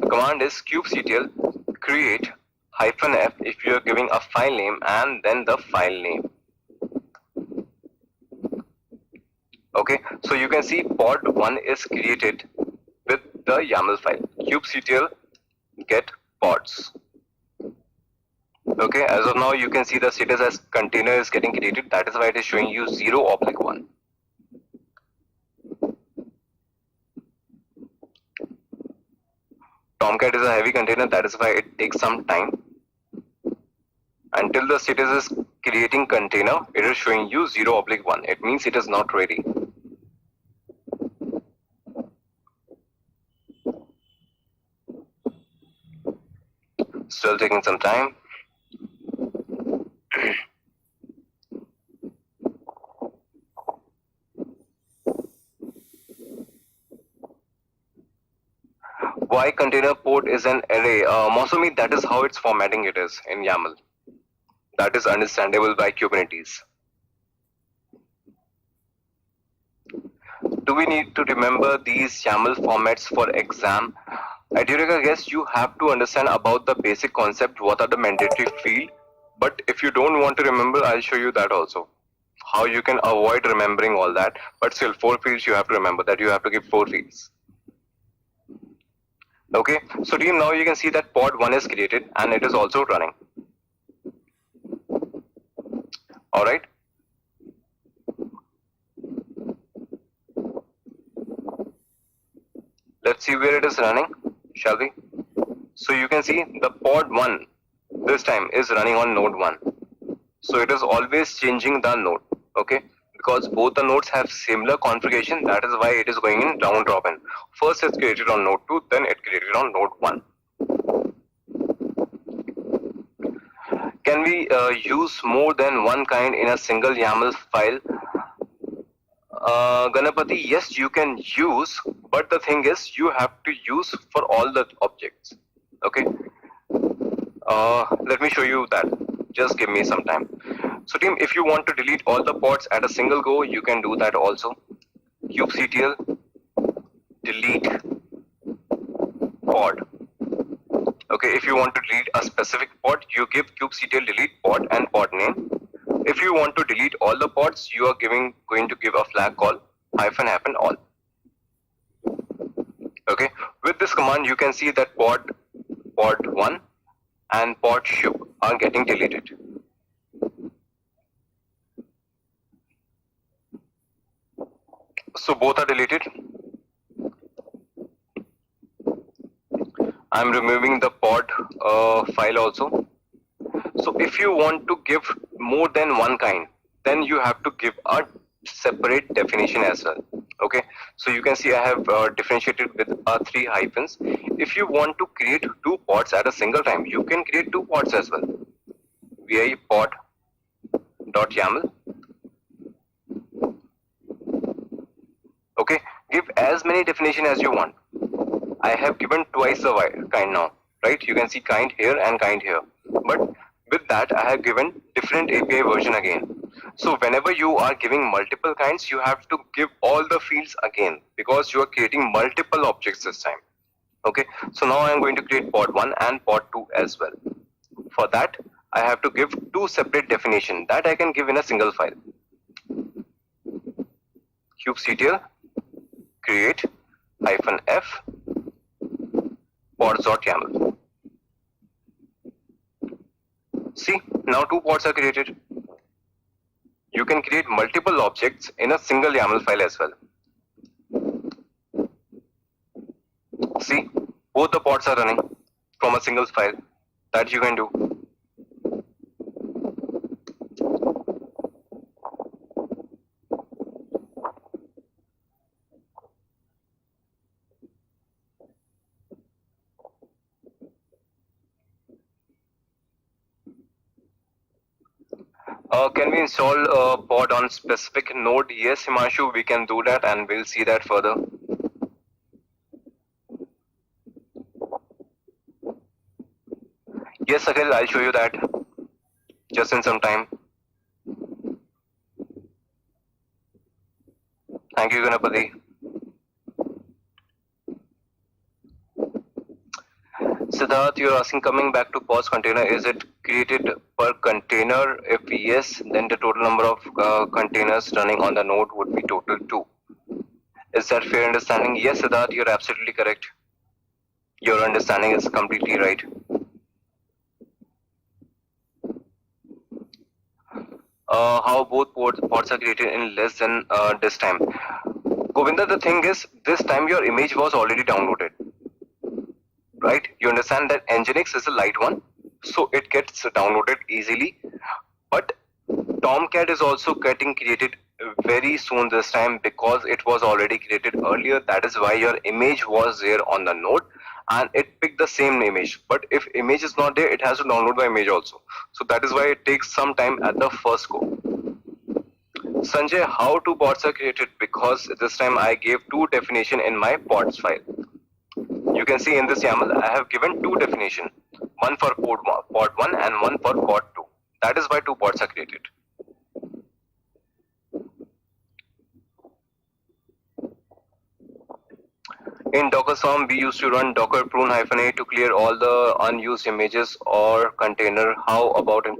Speaker 1: the command is kubectl create -f if you are giving a file name and then the file name. Okay, so you can see pod 1 is created with the YAML file kubectl get pods. Okay, as of now you can see the status as container is getting created. That is why it is showing you 0/1. Tomcat is a heavy container, that is why it takes some time. Until the status is creating container, it is showing you 0/1. It means it is not ready. Still taking some time. Why container port is an array? Masumi, that is how it's formatting it is in YAML. that is understandable by Kubernetes. Do we need to remember these YAML formats for exam? At Eureka, yes, you have to understand about the basic concept, what are the mandatory fields. But if you don't want to remember, I'll show you that also. How you can avoid remembering all that. But still, 4 fields you have to remember, that you have to give 4 fields. Okay, so team, now you can see that pod 1 is created and it is also running. Alright. Let's see where it is running, shall we? So you can see the pod 1 this time is running on node 1. So it is always changing the node, okay? Because both the nodes have similar configuration, that is why it is going in round robin. First it's created on node 2, then it created on node 1. Can we use more than one kind in a single YAML file? Ganapati, yes, you can use, but the thing is you have to use for all the objects, okay? Let me show you that. Just give me some time. So team, if you want to delete all the pods at a single go, you can do that also. kubectl delete pod. Okay, if you want to delete a specific pod, you give kubectl delete pod and pod name. If you want to delete all the pods, you are going to give a flag called --- all. Okay, with this command, you can see that pod 1 and pod shub are getting deleted. So both are deleted. I'm removing the pod file also. So if you want to give more than one kind, then you have to give a separate definition as well. Okay, so you can see I have differentiated with 3 hyphens. If you want to create 2 pods at a single time, you can create 2 pods as well. vi pod.yaml. Okay, give as many definition as you want. I have given twice the kind now, right? You can see kind here and kind here. But with that, I have given different API version again. So whenever you are giving multiple kinds, you have to give all the fields again because you are creating multiple objects this time. Okay, so now I am going to create pod 1 and pod 2 as well. For that, I have to give 2 separate definition that I can give in a single file. kubectl create -f pods.yaml. See, now 2 pods are created. You can create multiple objects in a single YAML file as well. See, both the pods are running from a single file. That you can do. Can we install a pod on specific node? Yes, Himanshu, we can do that and we'll see that further. Yes, Akhil, I'll show you that just in some time. Thank you, Ganapati. Siddharth, you're asking, coming back to pods container, is it created per container? If yes, then the total number of containers running on the node would be total 2. Is that fair understanding? Yes, Siddharth, you're absolutely correct. Your understanding is completely right. How both pods are created in less than this time? Govinda, the thing is, this time your image was already downloaded. Right? You understand that Nginx is a light one, so it gets downloaded easily. But Tomcat is also getting created very soon this time because it was already created earlier. That is why your image was there on the node and it picked the same image. But if image is not there, it has to download the image also. So that is why it takes some time at the first go. Sanjay, how 2 pods are created? Because this time I gave 2 definition in my pods file. You can see in this YAML, I have given 2 definition, one for pod 1 and one for pod 2. That is why two pods are created. In Docker Swarm, we used to run docker prune-a to clear all the unused images or container. How about in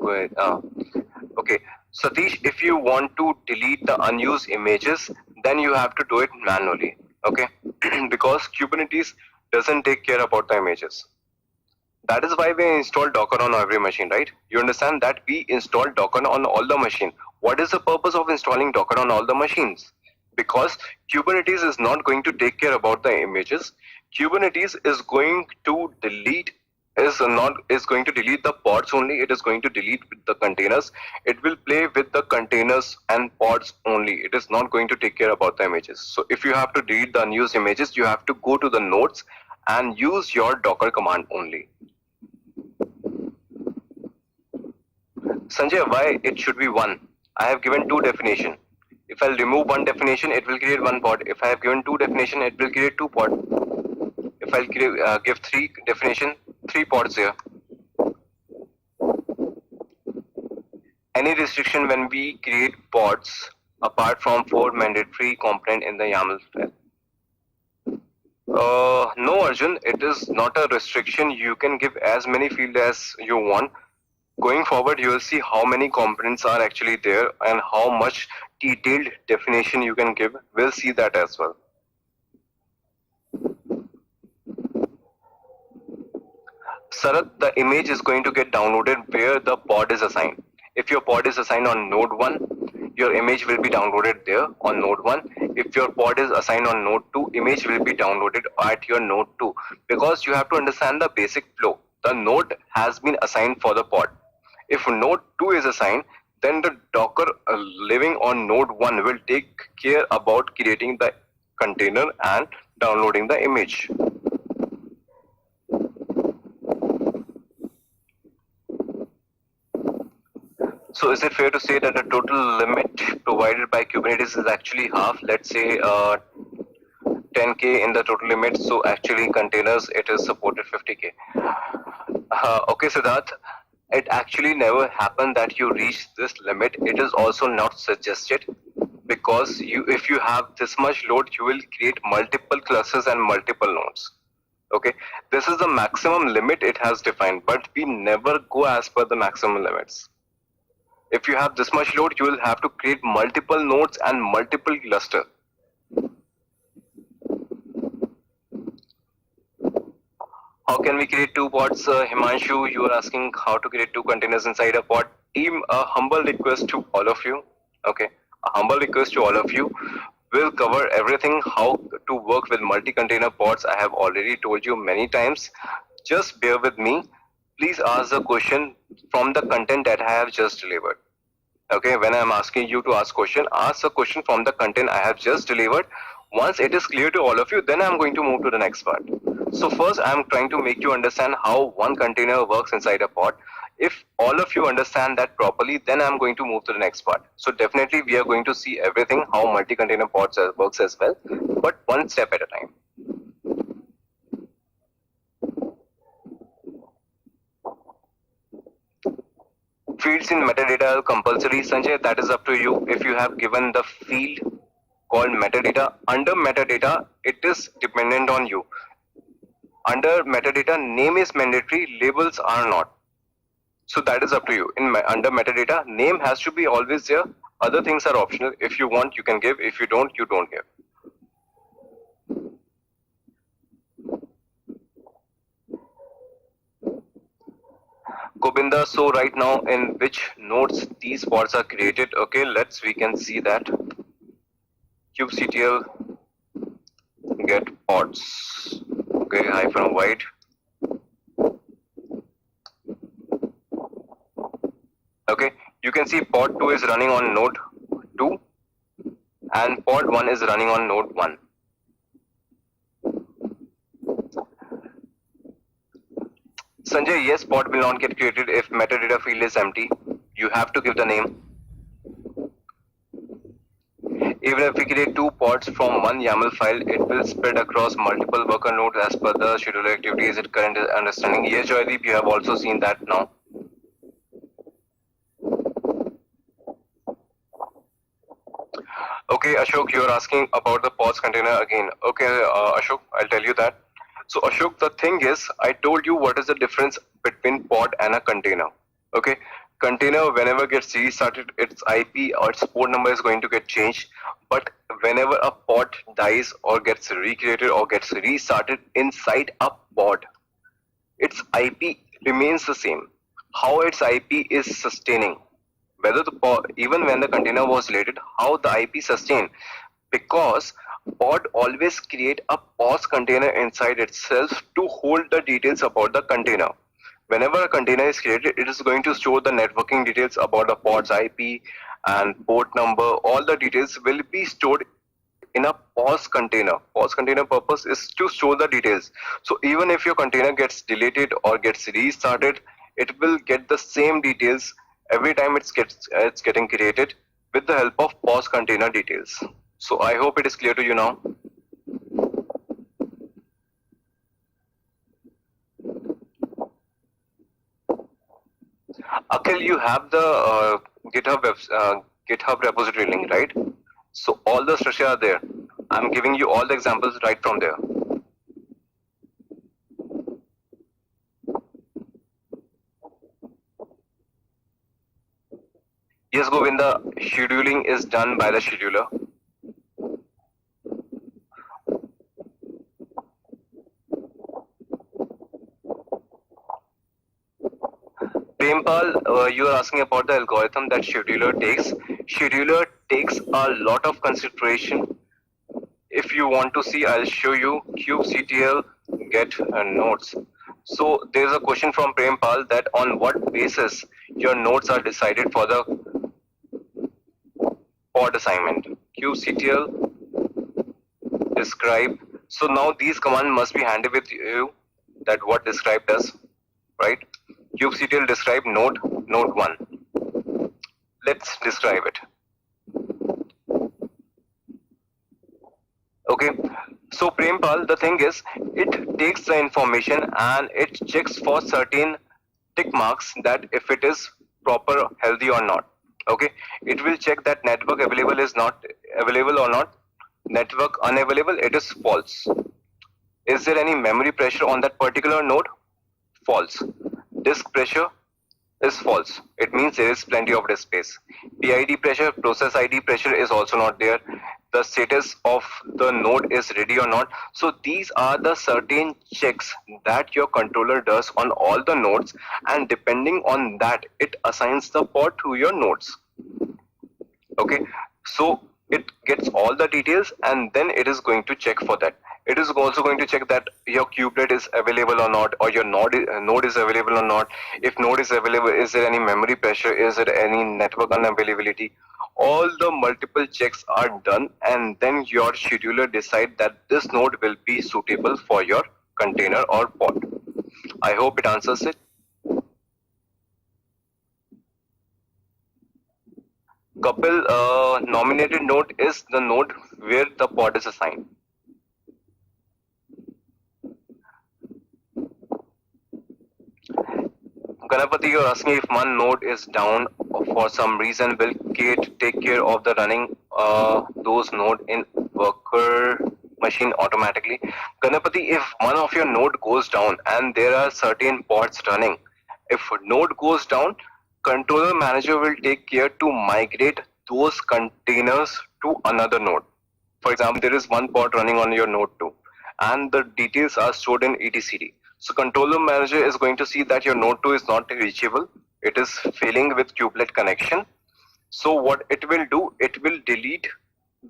Speaker 1: okay, Satish, if you want to delete the unused images, then you have to do it manually. Okay, because Kubernetes doesn't take care about the images. That is why we install Docker on every machine, right? You understand that we install Docker on all the machine. What is the purpose of installing Docker on all the machines? Because Kubernetes is not going to take care about the images. Kubernetes is going to delete is going to delete the pods only. It is going to delete the containers. It will play with the containers and pods only. It is not going to take care about the images. So if you have to delete the unused images, you have to go to the nodes and use your Docker command only. Sanjay, why it should be one? I have given two definition. If I'll remove one definition, it will create one pod. If I have given two definition, it will create two pod. If I'll give three definition, three pods here. Any restriction when we create pods apart from 4 mandatory component in the YAML file? No, Arjun, it is not a restriction. You can give as many fields as you want. Going forward, you will see how many components are actually there and how much detailed definition you can give. We'll see that as well. Sarat, the image is going to get downloaded where the pod is assigned. If your pod is assigned on node 1, your image will be downloaded there on node 1. If your pod is assigned on node 2, image will be downloaded at your node 2. Because you have to understand the basic flow. The node has been assigned for the pod. If node 2 is assigned, then the Docker living on node 1 will take care about creating the container and downloading the image. So is it fair to say that the total limit provided by Kubernetes is actually half, let's say 10K in the total limit, so actually containers, it is supported 50K. Okay, Siddharth, it actually never happened that you reach this limit. It is also not suggested because if you have this much load, you will create multiple clusters and multiple nodes. Okay, this is the maximum limit it has defined, but we never go as per the maximum limits. If you have this much load, you will have to create multiple nodes and multiple clusters. How can we create two pods? Himanshu, you are asking how to create two containers inside a pod. Team, a humble request to all of you. Okay, a humble request to all of you. We'll cover everything how to work with multi-container pods. I have already told you many times. Just bear with me. Please ask the question from the content that I have just delivered. Okay, when I'm asking you to ask a question from the content I have just delivered. Once it is clear to all of you, then I'm going to move to the next part. So first, I'm trying to make you understand how one container works inside a pod. If all of you understand that properly, then I'm going to move to the next part. So definitely we are going to see everything, how multi-container pods works as well, but one step at a time. Fields in metadata are compulsory. Sanjay, that is up to you. If you have given the field called metadata, under metadata, it is dependent on you. Under metadata, name is mandatory, labels are not. So that is up to you. Under metadata, name has to be always there. Other things are optional. If you want, you can give. If you don't, you don't give. Gobinda, so right now in which nodes these pods are created? Okay, we can see that. kubectl get pods. Okay, hyphen wide. Okay, you can see pod 2 is running on node 2 and pod 1 is running on node 1. Sanjay, yes, pod will not get created if metadata field is empty. You have to give the name. Even if we create two pods from one YAML file, it will spread across multiple worker nodes as per the scheduler activities at current understanding. Yes, Joydeep, you have also seen that now. Okay, Ashok, you're asking about the pods container again. Okay, Ashok, I'll tell you that. So Ashok, the thing is, I told you what is the difference between pod and a container. Okay, container whenever gets restarted, its IP or its port number is going to get changed. But whenever a pod dies or gets recreated or gets restarted inside a pod, its IP remains the same. How its IP is sustaining, whether the pod, even when the container was deleted, how the IP sustained, because pod always create a POS container inside itself to hold the details about the container. Whenever a container is created, it is going to store the networking details about the pod's IP and port number. All the details will be stored in a POS container. POS container purpose is to store the details. So even if your container gets deleted or gets restarted, it will get the same details every time it's getting created with the help of POS container details. So I hope it is clear to you now. Akhil, you have the GitHub repository link, right? So all the structure are there. I'm giving you all the examples right from there. Yes, Govinda, scheduling is done by the scheduler. Prempal, you are asking about the algorithm that scheduler takes. Scheduler takes a lot of consideration. If you want to see, I'll show you kubectl get nodes. So there's a question from Prempal that on what basis your nodes are decided for the pod assignment. kubectl describe. So now these commands must be handy with you, that what describe does, right? kubectl describe node 1. Let's describe it. Okay, so Prempal, the thing is, it takes the information and it checks for certain tick marks that if it is proper, healthy or not. Okay, it will check that network available is not available or not. Network unavailable, it is false. Is there any memory pressure on that particular node? False. Disk pressure is false. It means there is plenty of disk space. PID pressure, process ID pressure is also not there. The status of the node is ready or not. So these are the certain checks that your controller does on all the nodes, and depending on that, it assigns the pod to your nodes. Okay, so it gets all the details and then it is going to check for that. It is also going to check that your kubelet is available or not, or your node is available or not. If node is available, is there any memory pressure? Is there any network unavailability? All the multiple checks are done, and then your scheduler decide that this node will be suitable for your container or pod. I hope it answers it. Kapil, nominated node is the node where the pod is assigned. Ganapati, you're asking if one node is down for some reason, will K8 take care of the running those node in worker machine automatically? Ganapati, if one of your node goes down and there are certain pods running, if node goes down, controller manager will take care to migrate those containers to another node. For example, there is one pod running on your node 2 and the details are stored in etcd. So controller manager is going to see that your node 2 is not reachable. It is failing with kubelet connection. So what it will do, it will delete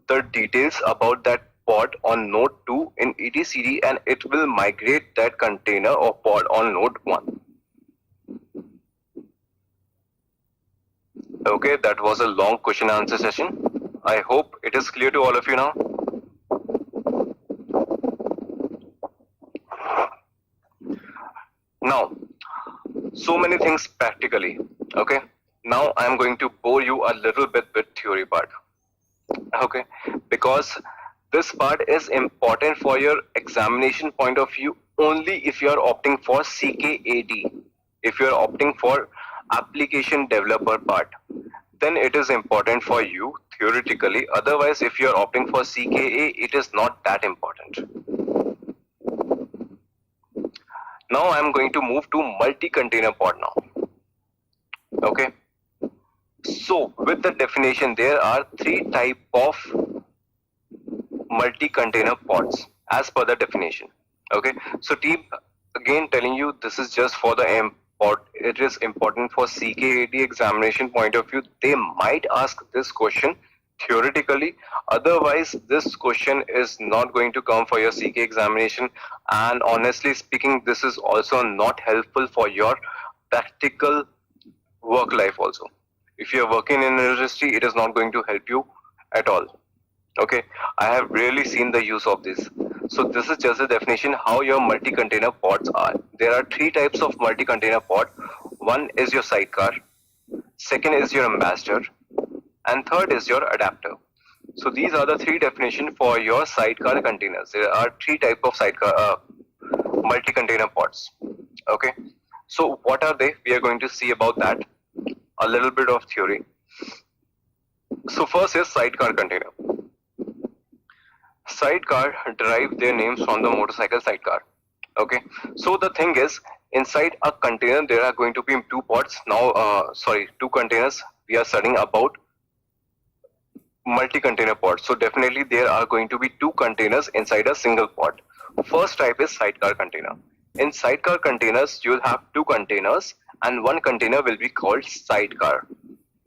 Speaker 1: the details about that pod on node 2 in etcd and it will migrate that container or pod on node 1. Okay, that was a long question answer session. I hope it is clear to all of you now. Now, so many things practically. Okay, now I am going to bore you a little bit with theory part. Okay, because this part is important for your examination point of view only if you are opting for CKAD. If you are opting for application developer part, then it is important for you theoretically. Otherwise, if you're opting for CKA, it is not that important. Now I'm going to move to multi-container pod now. Okay. So with the definition, there are three types of multi-container pods as per the definition. Okay. So team, again telling you, this is just for the import. It is important for CKAD examination point of view. They might ask this question theoretically. Otherwise, this question is not going to come for your CK examination. And honestly speaking, this is also not helpful for your practical work life also. If you are working in a university, it is not going to help you at all. Okay, I have really seen the use of this. So this is just a definition how your multi-container pods are. There are three types of multi-container pod. One is your sidecar, second is your ambassador, and third is your adapter. So these are the three definitions for your sidecar containers. There are three types of sidecar multi-container pods. Okay, so what are they? We are going to see about that. A little bit of theory. So first is sidecar container. Sidecar derive their names from the motorcycle sidecar. Okay, so the thing is, inside a container there are going to be two pods. Now, two containers. We are studying about multi-container pod. So definitely there are going to be two containers inside a single pod. First type is sidecar container. In sidecar containers, you will have two containers and one container will be called sidecar.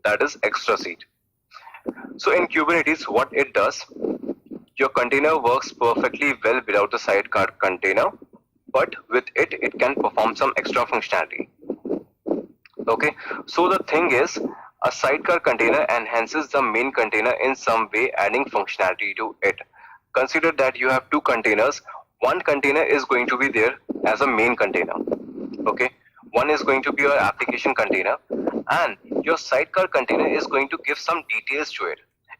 Speaker 1: That is extra seat. So in Kubernetes, what it does, your container works perfectly well without the sidecar container, but with it, it can perform some extra functionality. Okay, so the thing is, a sidecar container enhances the main container in some way, adding functionality to it. Consider that you have two containers. One container is going to be there as a main container. Okay, one is going to be your application container, and your sidecar container is going to give some details to it.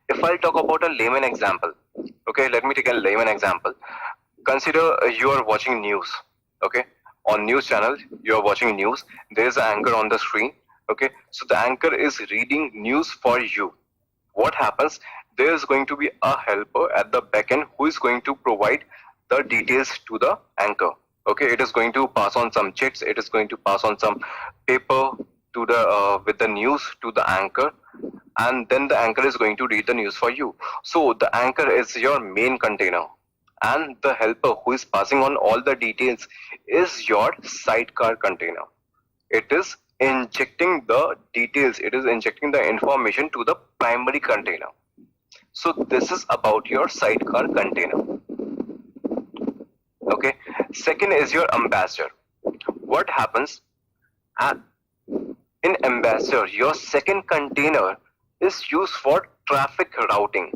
Speaker 1: If I'll talk about a layman example, okay, let me take a layman example. Consider you are watching news. Okay, on news channel you are watching news. There is an anchor on the screen. Okay, so the anchor is reading news for you. What happens? There is going to be a helper at the backend who is going to provide the details to the anchor. Okay, it is going to pass on some checks. It is going to pass on some paper to the with the news to the anchor, and then the anchor is going to read the news for you. So the anchor is your main container, and the helper who is passing on all the details is your sidecar container. It is injecting the details, it is injecting the information to the primary container. So this is about your sidecar container. Okay, second is your ambassador. What happens in ambassador, your second container is used for traffic routing.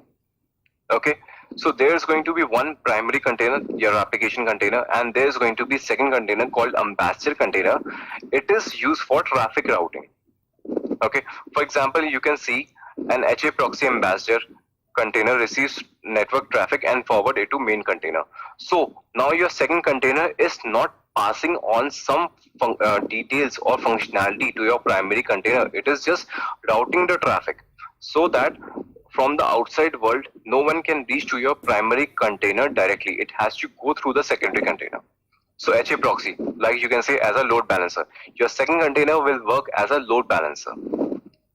Speaker 1: Okay, so there's going to be one primary container, your application container, and there's going to be second container called ambassador container. It is used for traffic routing. Okay, for example, you can see an HA proxy ambassador container receives network traffic and forward it to main container. So now your second container is not passing on some details or functionality to your primary container. It is just routing the traffic so that from the outside world, no one can reach to your primary container directly. It has to go through the secondary container. So HA proxy, like you can say as a load balancer. Your second container will work as a load balancer.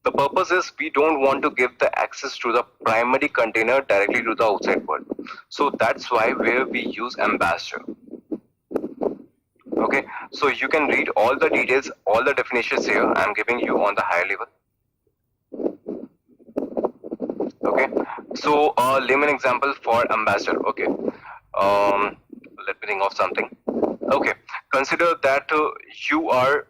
Speaker 1: The purpose is we don't want to give the access to the primary container directly to the outside world. So that's why where we use ambassador. Okay, so you can read all the details, all the definitions here I'm giving you on the higher level. Okay, so layman example for ambassador. Okay, let me think of something. Okay, consider that you are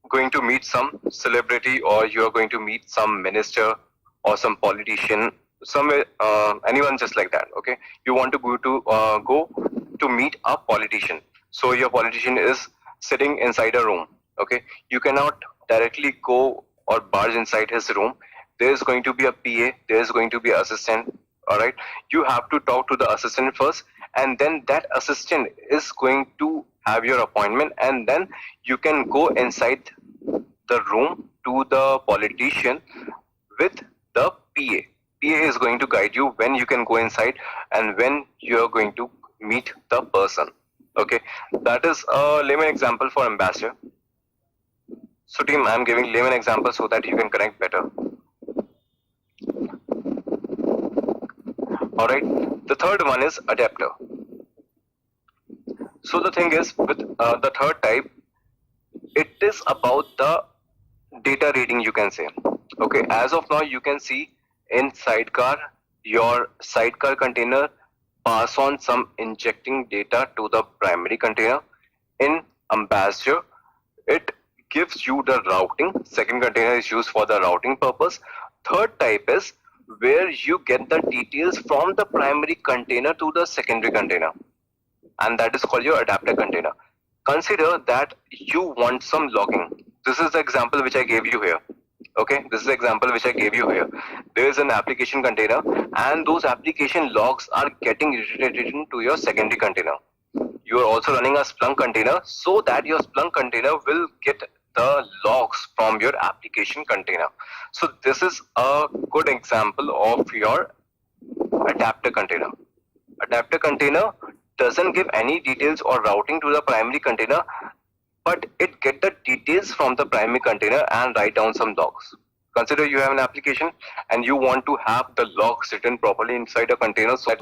Speaker 1: going to meet some celebrity, or you are going to meet some minister or some politician, anyone just like that. Okay, you want to go to meet a politician. So your politician is sitting inside a room. Okay, you cannot directly go or barge inside his room. There is going to be a PA, there is going to be an assistant. All right, you have to talk to the assistant first, and then that assistant is going to have your appointment, and then you can go inside the room to the politician with the PA. PA is going to guide you when you can go inside and when you are going to meet the person. Okay, that is a layman example for Ambassador. So team, I am giving layman example so that you can connect better. Alright, the third one is adapter. So the thing is with the third type, it is about the data reading, you can say. Okay, as of now you can see in sidecar, your sidecar container pass on some injecting data to the primary container. In Ambassador, it gives you the routing. Second container is used for the routing purpose. Third type is where you get the details from the primary container to the secondary container, and that is called your adapter container. Consider that you want some logging. This is the example which I gave you here. Okay, this is the example which I gave you here. There is an application container and those application logs are getting written to your secondary container. You are also running a Splunk container so that your Splunk container will get the logs from your application container. So this is a good example of your adapter container. Adapter container doesn't give any details or routing to the primary container, but it get the details from the primary container and write down some logs. Consider you have an application and you want to have the logs written properly inside a container. So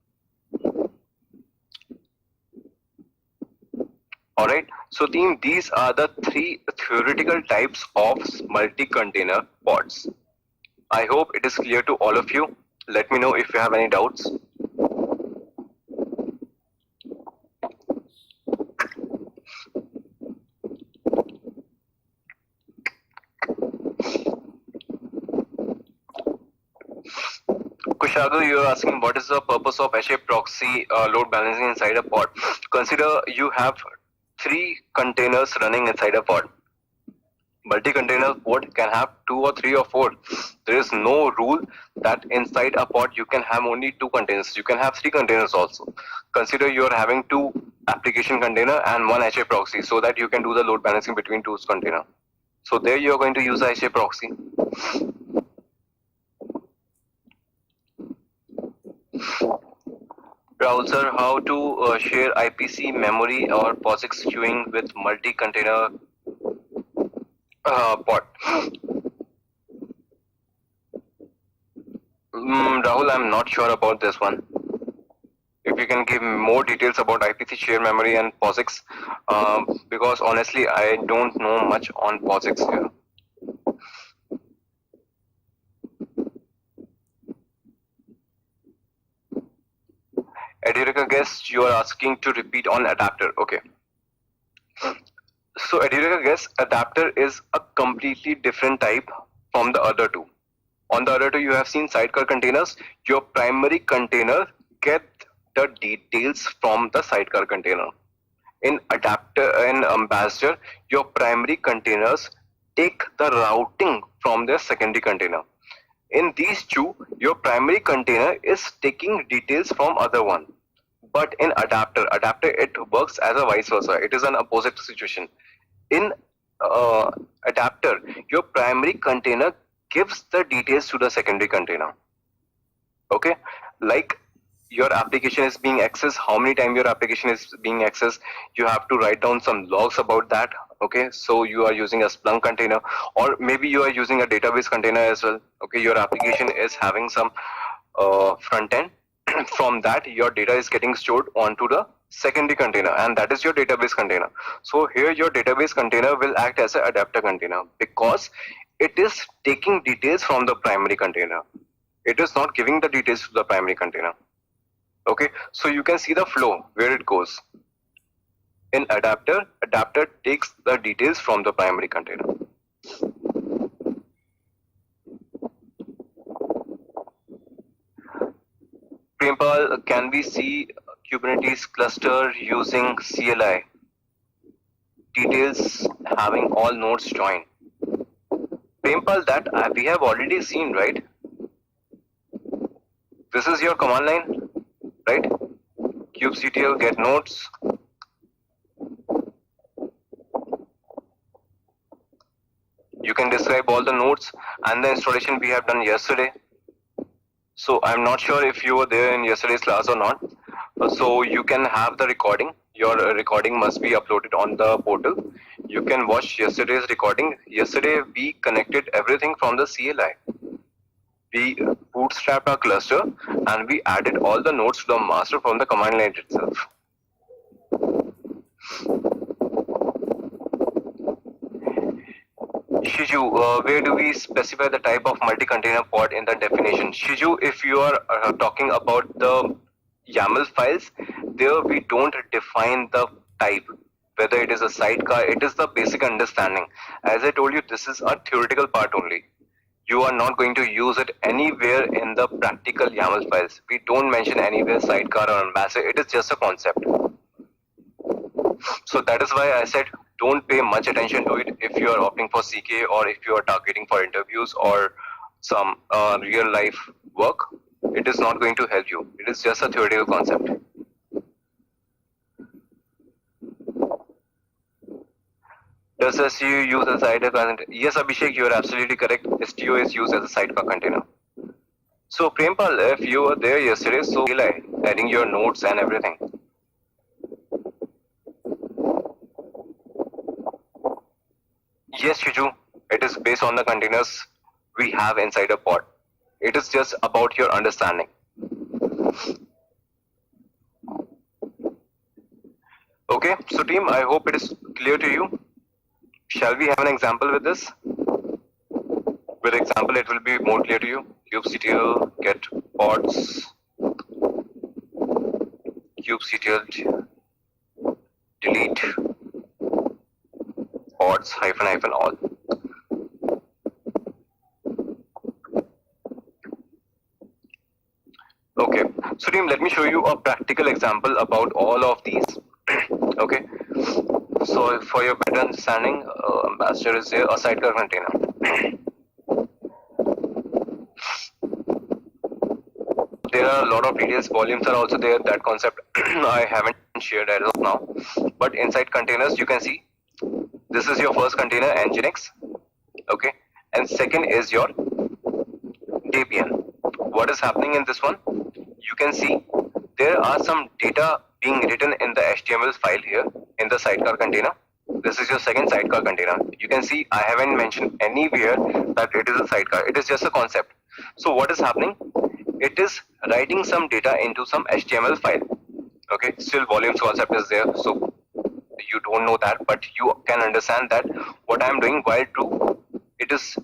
Speaker 1: alright, so team, these are the three theoretical types of multi-container pods. I hope it is clear to all of you. Let me know if you have any doubts. Kushago, you are asking what is the purpose of HA proxy load balancing inside a pod. Consider you have three containers running inside a pod. Multi-container pod can have 2 or 3 or 4. There is no rule that inside a pod you can have only 2 containers. You can have 3 containers also. Consider you are having 2 application container and 1 HA proxy so that you can do the load balancing between 2 container. So there you are going to use a HA proxy. Browser, how to share IPC memory or POSIX queuing with multi-container pod. Rahul, I'm not sure about this one. If you can give more details about IPC share memory and POSIX, because honestly I don't know much on POSIX here. Edureka guest, you are asking to repeat on adapter. Okay. So Edureka guest, adapter is a completely different type from the other two. On the other two, you have seen sidecar containers. Your primary container get the details from the sidecar container. In adapter and Ambassador, your primary containers take the routing from their secondary container. In these two, your primary container is taking details from other one. But in adapter it works as a vice versa. It is an opposite situation. In adapter, your primary container gives the details to the secondary container. Okay, like your application is being accessed, how many times your application is being accessed, you have to write down some logs about that. Okay, so you are using a Splunk container, or maybe you are using a database container as well. Okay, your application is having some front end. From that, your data is getting stored onto the secondary container, and that is your database container. So here your database container will act as an adapter container because it is taking details from the primary container. It is not giving the details to the primary container. Okay, so you can see the flow where it goes. In adapter takes the details from the primary container. Prempal, can we see Kubernetes cluster using CLI? Details having all nodes joined. Prempal, that we have already seen, right? This is your command line, right? kubectl get nodes. You can describe all the nodes and the installation we have done yesterday. So I'm not sure if you were there in yesterday's class or not. So you can have the recording. Your recording must be uploaded on the portal. You can watch yesterday's recording. Yesterday we connected everything from the CLI. We bootstrapped our cluster and we added all the nodes to the master from the command line itself. Shiju, where do we specify the type of multi-container pod in the definition? Shiju, if you are talking about the YAML files, there we don't define the type, whether it is a sidecar, it is the basic understanding. As I told you, this is a theoretical part only. You are not going to use it anywhere in the practical YAML files. We don't mention anywhere sidecar or ambassador, it is just a concept. So that is why I said don't pay much attention to it if you are opting for CKA or if you are targeting for interviews or some real life work. It is not going to help you. It is just a theoretical concept. Does STO use as a sidecar container? Yes, Abhishek, you are absolutely correct. STO is used as a sidecar container. So Prempal, if you were there yesterday, so adding your notes and everything. Yes, Shiju, it is based on the containers we have inside a pod. It is just about your understanding. Okay, so team, I hope it is clear to you. Shall we have an example with this? With example, it will be more clear to you. kubectl get pods, kubectl delete pods hyphen all. Okay, so team, let me show you a practical example about all of these. Okay, so for your better understanding, ambassador is there, a sidecar container. There are a lot of details, volumes are also there. That concept I haven't shared as of now. But inside containers, you can see this is your first container, Nginx. Okay, and second is your Debian. What is happening in this one? You can see there are some data being written in the HTML file here in the sidecar container. This is your second sidecar container. You can see I haven't mentioned anywhere that it is a sidecar. It is just a concept. So what is happening? It is writing some data into some HTML file. Okay, still volumes concept is there. So you don't know that, but you can understand that what I am doing while true, it is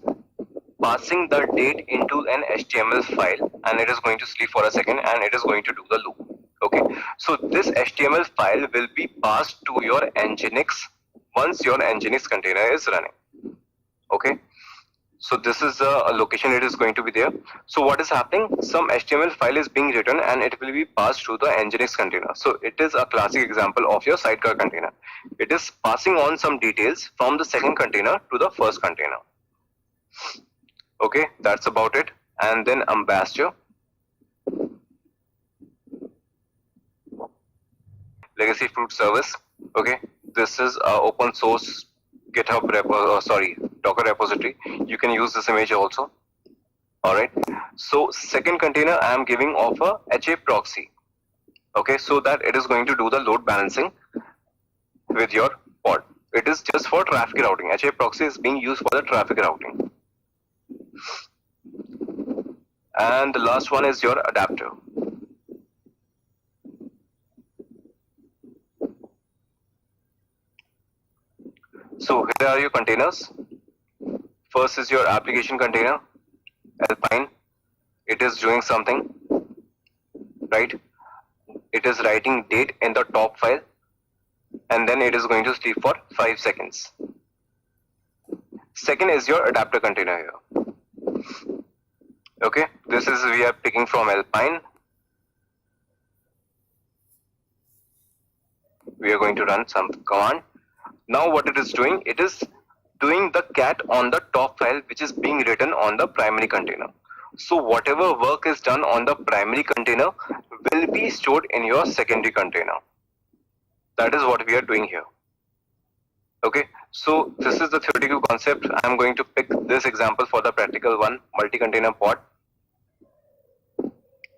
Speaker 1: passing the date into an HTML file and it is going to sleep for a second and it is going to do the loop. Okay, so this HTML file will be passed to your Nginx once your Nginx container is running. Okay, so this is the location it is going to be there. So what is happening? Some HTML file is being written and it will be passed to the Nginx container. So it is a classic example of your sidecar container. It is passing on some details from the second container to the first container. Okay, that's about it. And then ambassador, legacy fruit service. Okay, this is a open source GitHub Docker repository. You can use this image also. All right. So second container I am giving of a HA proxy. Okay, so that it is going to do the load balancing with your pod. It is just for traffic routing. HA proxy is being used for the traffic routing. And the last one is your adapter. So here are your containers. First is your application container, Alpine. It is doing something, right? It is writing date in the top file and then it is going to sleep for 5 seconds. Second is your adapter container here. Okay, this is we are picking from Alpine. We are going to run some command. Now what it is doing, it is doing the cat on the top file which is being written on the primary container. So whatever work is done on the primary container will be stored in your secondary container. That is what we are doing here. Okay, so this is the theoretical concept. I am going to pick this example for the practical one, multi-container pod.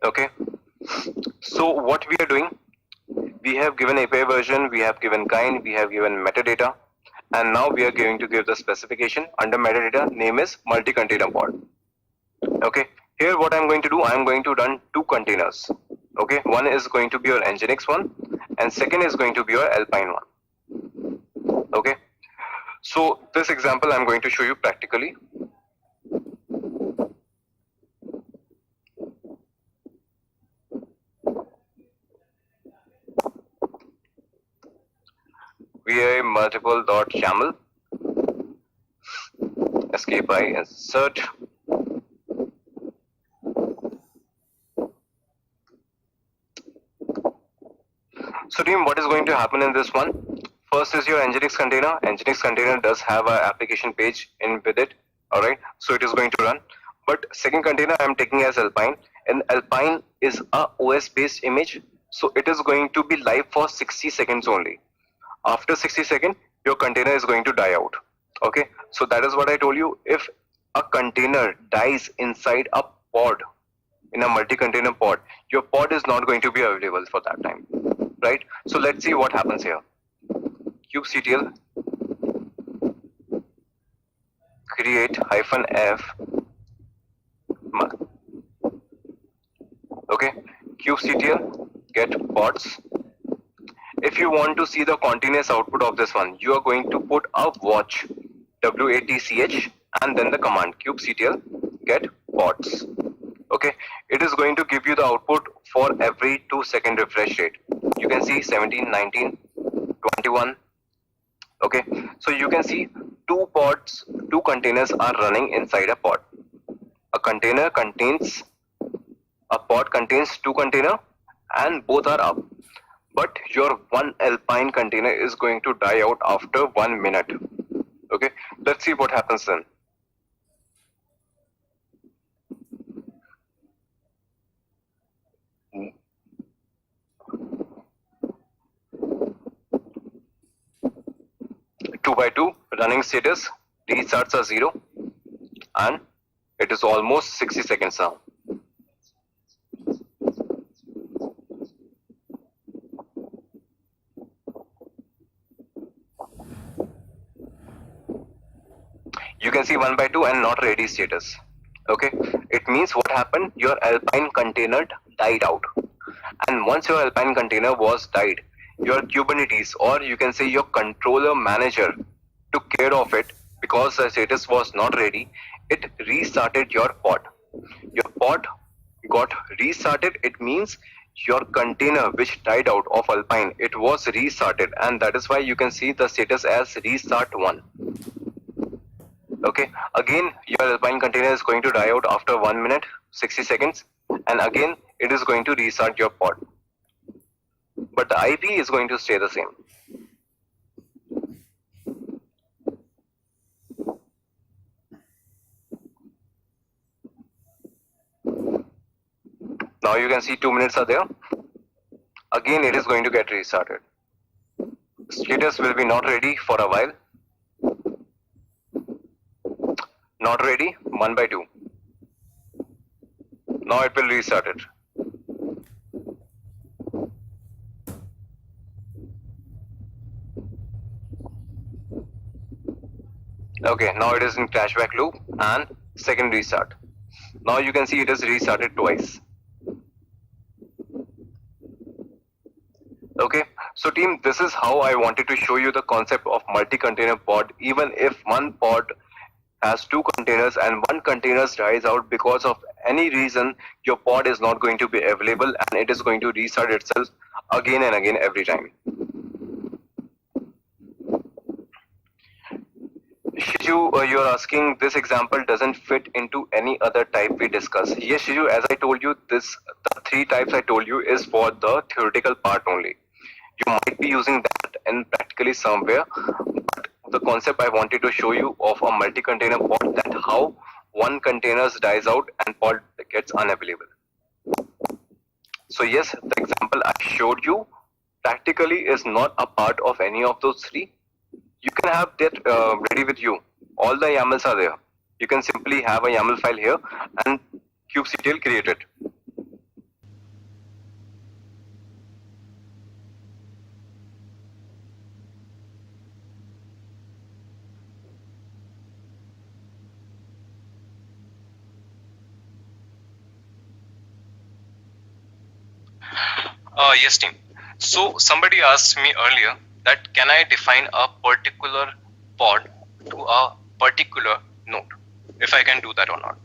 Speaker 1: Okay. So what we are doing, we have given API version, we have given kind, we have given metadata, and now we are going to give the specification under metadata. Name is multi-container pod. Okay. Here what I'm going to do, I'm going to run two containers. Okay. One is going to be your Nginx one, and second is going to be your Alpine one. Okay. So this example I'm going to show you practically. We have multiple .yaml, escape I insert. So team, what is going to happen in this one? First is your Nginx container. Nginx container does have an application page in with it. Alright, so it is going to run. But second container I am taking as Alpine, and Alpine is a OS based image. So it is going to be live for 60 seconds only. After 60 seconds, your container is going to die out. Okay, so that is what I told you. If a container dies inside a pod, in a multi-container pod, your pod is not going to be available for that time, right? So let's see what happens here. kubectl create -f. Okay, kubectl get pods. If you want to see the continuous output of this one, you are going to put a watch, WATCH, and then the command kubectl get pods. Okay, it is going to give you the output for every 2-second refresh rate. You can see 17, 19, 21. Okay, so you can see two containers are running inside a pod. A pod contains two containers, and both are up. But your one Alpine container is going to die out after 1 minute. Okay, let's see what happens then. Two by two running status, restarts are 0, and it is almost 60 seconds now. You can see 1 by 2 and not ready status. Okay, it means what happened, your Alpine container died out, and once your Alpine container was died, your Kubernetes, or you can say your controller manager, took care of it because the status was not ready. It restarted your pod. Your pod got restarted. It means your container which died out of Alpine, it was restarted, and that is why you can see the status as restart 1. Okay, again your Alpine container is going to die out after 1 minute 60 seconds, and again it is going to restart your pod, but the IP is going to stay the same. Now you can see 2 minutes are there. Again it is going to get restarted. Status will be not ready for a while. Not ready, 1 by 2. Now it will restart it. Okay, now it is in cashback loop and second restart. Now you can see it is restarted twice. Okay, so team, this is how I wanted to show you the concept of multi-container pod. Even if one pod has two containers and one container dies out because of any reason, your pod is not going to be available and it is going to restart itself again and again every time. Shiju, you're asking this example doesn't fit into any other type we discuss. Yes, Shiju, as I told you, the 3 types I told you is for the theoretical part only. You might be using that in practically somewhere, but the concept I wanted to show you of a multi-container pod, that how one container dies out and pod gets unavailable. So yes, the example I showed you practically is not a part of any of those 3. You can have that ready with you. All the YAMLs are there. You can simply have a YAML file here and kubectl create it.
Speaker 2: Yes, team. So somebody asked me earlier that can I define a particular pod to a particular node, if I can do that or not.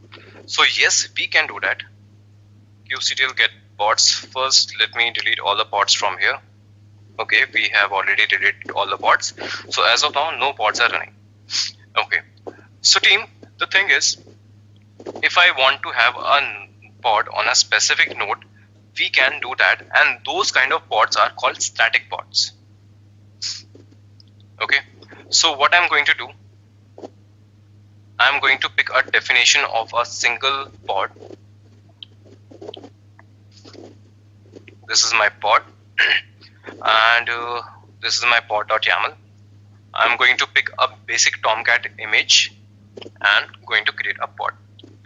Speaker 2: So yes, we can do that. kubectl get pods. First, let me delete all the pods from here. Okay, we have already deleted all the pods. So as of now, no pods are running. Okay. So team, the thing is, if I want to have a pod on a specific node, we can do that, and those kind of pods are called static pods. Okay, so what I'm going to do, I'm going to pick a definition of a single pod. This is my pod and this is my pod.yaml. I'm going to pick a basic Tomcat image and going to create a pod.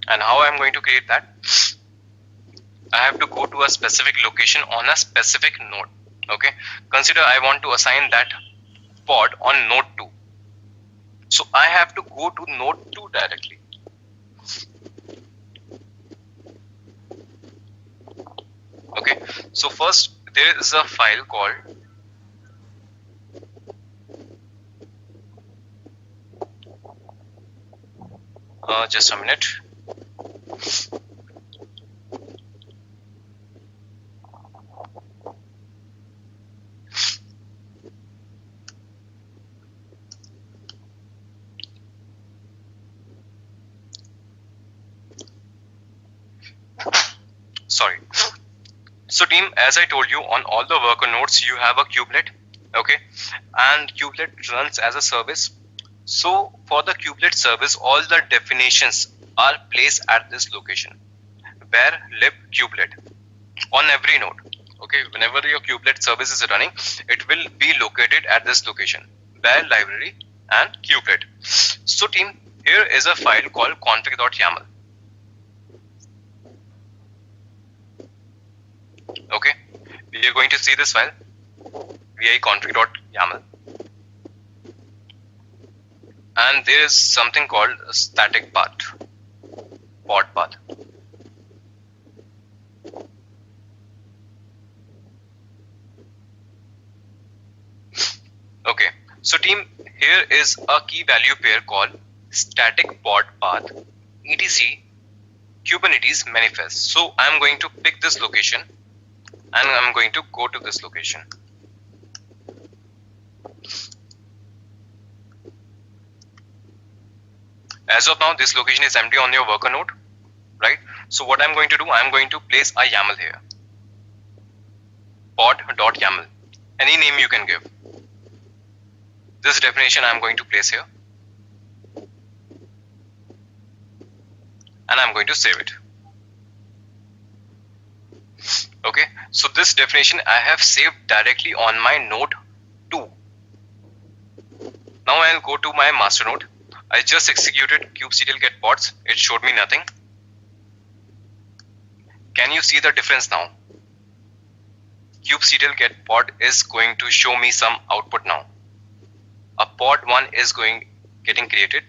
Speaker 2: And how I'm going to create that, I have to go to a specific location on a specific node. Okay, consider I want to assign that pod on node 2. So I have to go to node 2 directly. Okay, so first there is a file called just a minute. Sorry. So team, as I told you, on all the worker nodes you have a kubelet. Okay, and kubelet runs as a service. So for the kubelet service, all the definitions are placed at this location, where lib kubelet, on every node. Okay, whenever your kubelet service is running, it will be located at this location, where library and kubelet. So team, here is a file called config.yaml. Okay, we are going to see this file, vi config.yaml, and there is something called a static path, pod path. Okay, so team, here is a key value pair called static pod path etc Kubernetes manifest. So I'm going to pick this location and I'm going to go to this location. As of now, this location is empty on your worker node, right? So what I'm going to do, I'm going to place a YAML here, pod.yaml, any name you can give. This definition I'm going to place here, and I'm going to save it. Okay, so this definition I have saved directly on my node 2. Now I'll go to my master node. I just executed kubectl get pods. It showed me nothing. Can you see the difference now? Kubectl get pod is going to show me some output now. A pod 1 is getting created.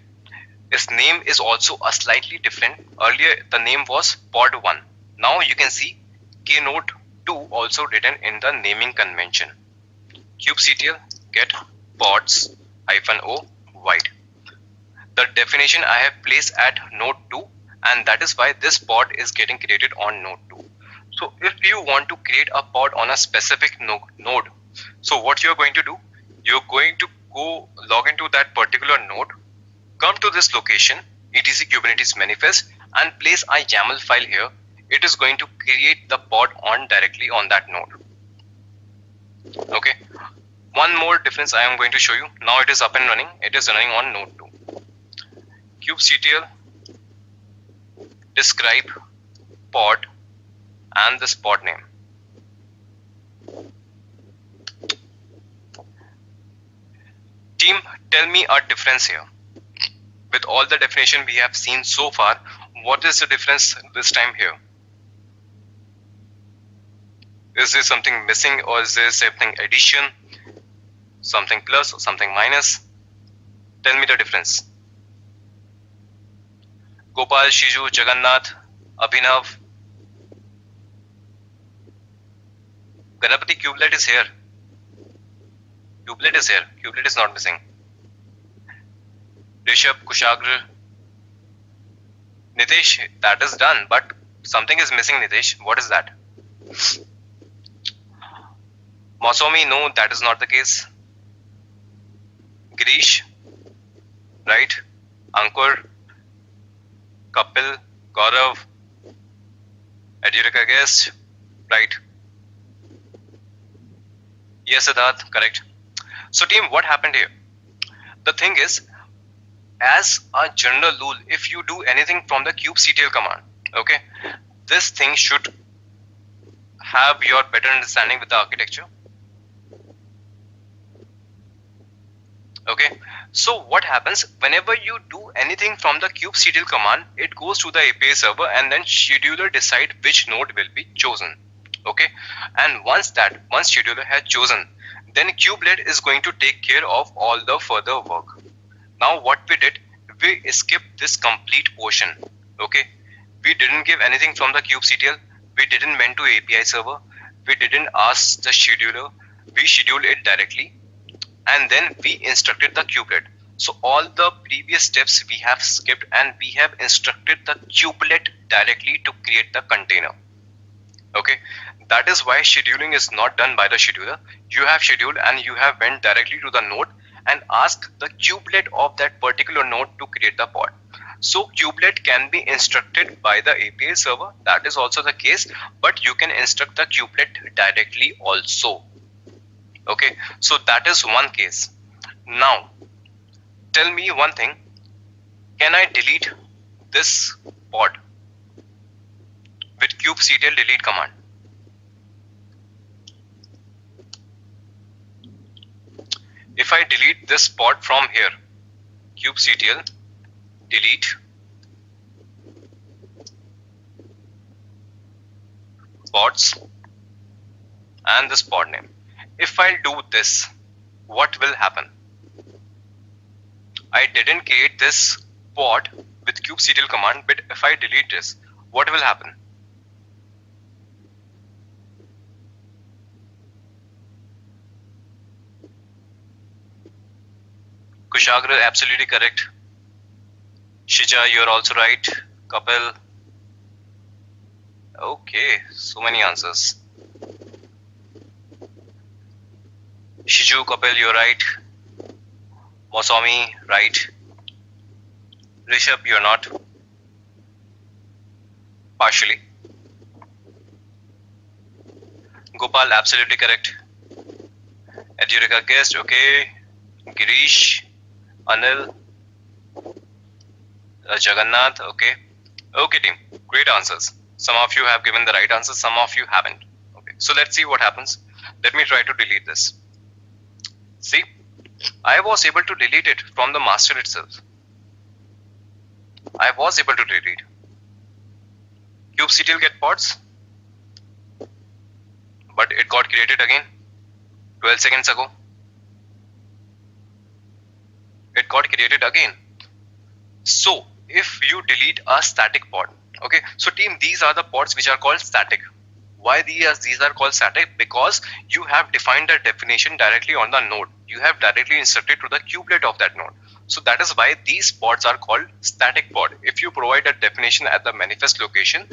Speaker 2: Its name is also a slightly different. Earlier the name was pod 1. Now you can see K-node 2 also written in the naming convention. kubectl get pods -o wide. The definition I have placed at node 2, and that is why this pod is getting created on node 2. So if you want to create a pod on a specific node, so what you're going to do, you're going to go log into that particular node, come to this location, etc Kubernetes manifest, and place a YAML file here. It is going to create the pod on directly on that node. Okay, one more difference I am going to show you. Now it is up and running. It is running on node 2. kubectl describe pod and this pod name. Team, tell me a difference here. With all the definition we have seen so far, what is the difference this time here? Is there something missing, or is there something addition, something plus or something minus? Tell me the difference. Gopal, Shiju, Jagannath, Abhinav, Ganapati, kubelet is here. Kubelet is here. Kubelet is not missing. Rishabh, Kushagra, Nitesh, that is done, but something is missing, Nitesh. What is that? Masomi, no, that is not the case. Girish, right? Ankur, Kapil, Gaurav, Adjurika guest, right? Yes, Siddharth, correct. So team, what happened here? The thing is, as a general rule, if you do anything from the kubectl command, okay, this thing should have your better understanding with the architecture. Okay, so what happens whenever you do anything from the kubectl command, it goes to the API server and then scheduler decide which node will be chosen. Okay, and once scheduler has chosen, then kubelet is going to take care of all the further work. Now what we did, we skipped this complete portion. Okay, we didn't give anything from the kubectl, we didn't went to API server, we didn't ask the scheduler, we scheduled it directly, and then we instructed the kubelet. So all the previous steps we have skipped and we have instructed the kubelet directly to create the container. Okay, that is why scheduling is not done by the scheduler. You have scheduled and you have went directly to the node and asked the kubelet of that particular node to create the pod. So kubelet can be instructed by the API server, that is also the case, but you can instruct the kubelet directly also. Okay, so that is one case. Now tell me one thing, can I delete this pod with kubectl delete command? If I delete this pod from here, kubectl delete pods and this pod name, if I do this, what will happen? I didn't create this pod with kubectl command, but if I delete this, what will happen? Kushagra, absolutely correct. Shija, you're also right. Kapil. Okay, so many answers. Shiju, Kapil, you're right. Moswami, right. Rishabh, you're not. Partially. Gopal, absolutely correct. Adjurika guessed, okay. Girish, Anil, Jagannath, okay. Okay team, great answers. Some of you have given the right answers, some of you haven't. Okay, so let's see what happens. Let me try to delete this. See, I was able to delete it from the master itself. I was able to delete. kubectl get pods, but it got created again 12 seconds ago. It got created again. So if you delete a static pod, okay, so team, these are the pods which are called static. Why these are called static? Because you have defined the definition directly on the node. You have directly instructed to the kubelet of that node. So that is why these pods are called static pod. If you provide a definition at the manifest location,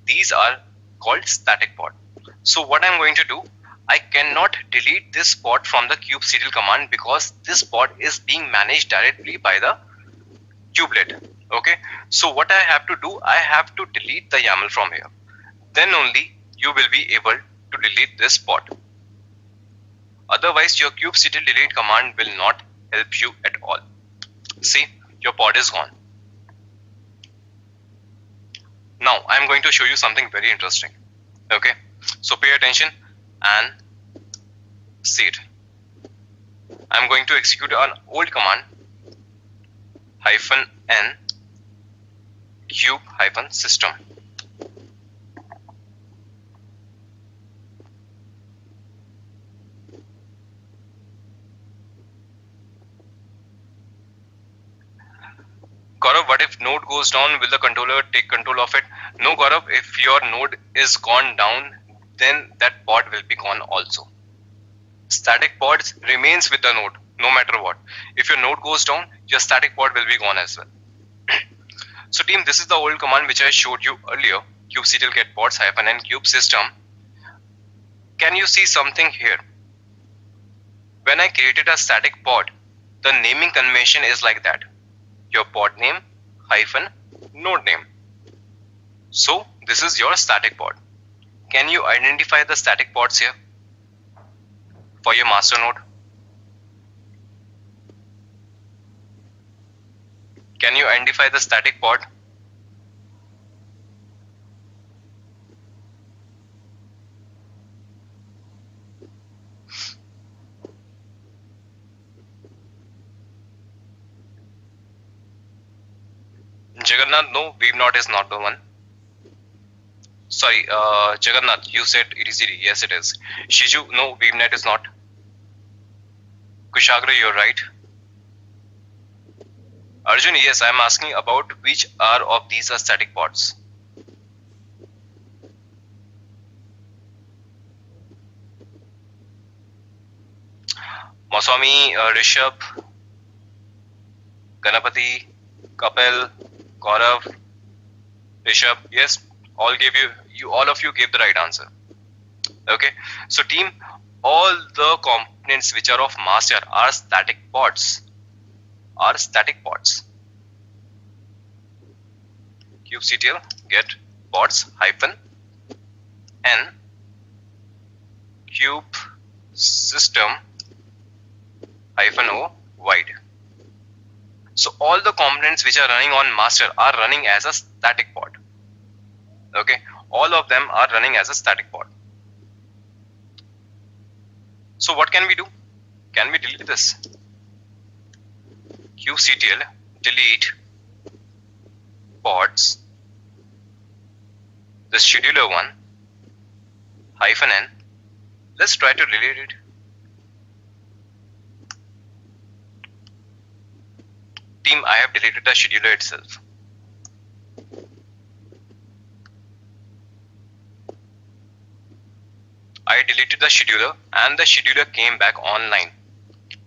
Speaker 2: these are called static pod. So what I'm going to do, I cannot delete this pod from the kubectl command because this pod is being managed directly by the kubelet. Okay, so what I have to do, I have to delete the YAML from here. Then only you will be able to delete this pod. Otherwise, your kubectl delete command will not help you at all. See, your pod is gone. Now, I'm going to show you something very interesting. Okay, so pay attention and see it. I'm going to execute an old command -n kube-system. Gaurav, what if node goes down? Will the controller take control of it? No, Gaurav, if your node is gone down, then that pod will be gone also. Static pods remains with the node no matter what. If your node goes down, your static pod will be gone as well. So team, this is the old command which I showed you earlier, kubectl get pods -n kube system. Can you see something here? When I created a static pod, the naming convention is like that. Your pod name - node name. So this is your static pod. Can you identify the static pods here for your master node? Can you identify the static pod? Jagannath, no, weave is not the one. Sorry, Jagannath, you said etcd. Yes, it is. Shiju, no, weave is not. Kushagra, you're right. Arjun, yes, I'm asking about which are of these are static pods. Maswami, Rishabh, Ganapati, Kapil, Gaurav, Rishabh, yes, all of you gave the right answer. Okay, so team, all the components which are of master are static pods. Kubectl get pods -n kube system -o wide. So all the components which are running on master are running as a static pod. Okay, all of them are running as a static pod. So what can we do? Can we delete this? kubectl delete pods, the scheduler one -n. Let's try to delete it. Team, I have deleted the scheduler itself. I deleted the scheduler and the scheduler came back online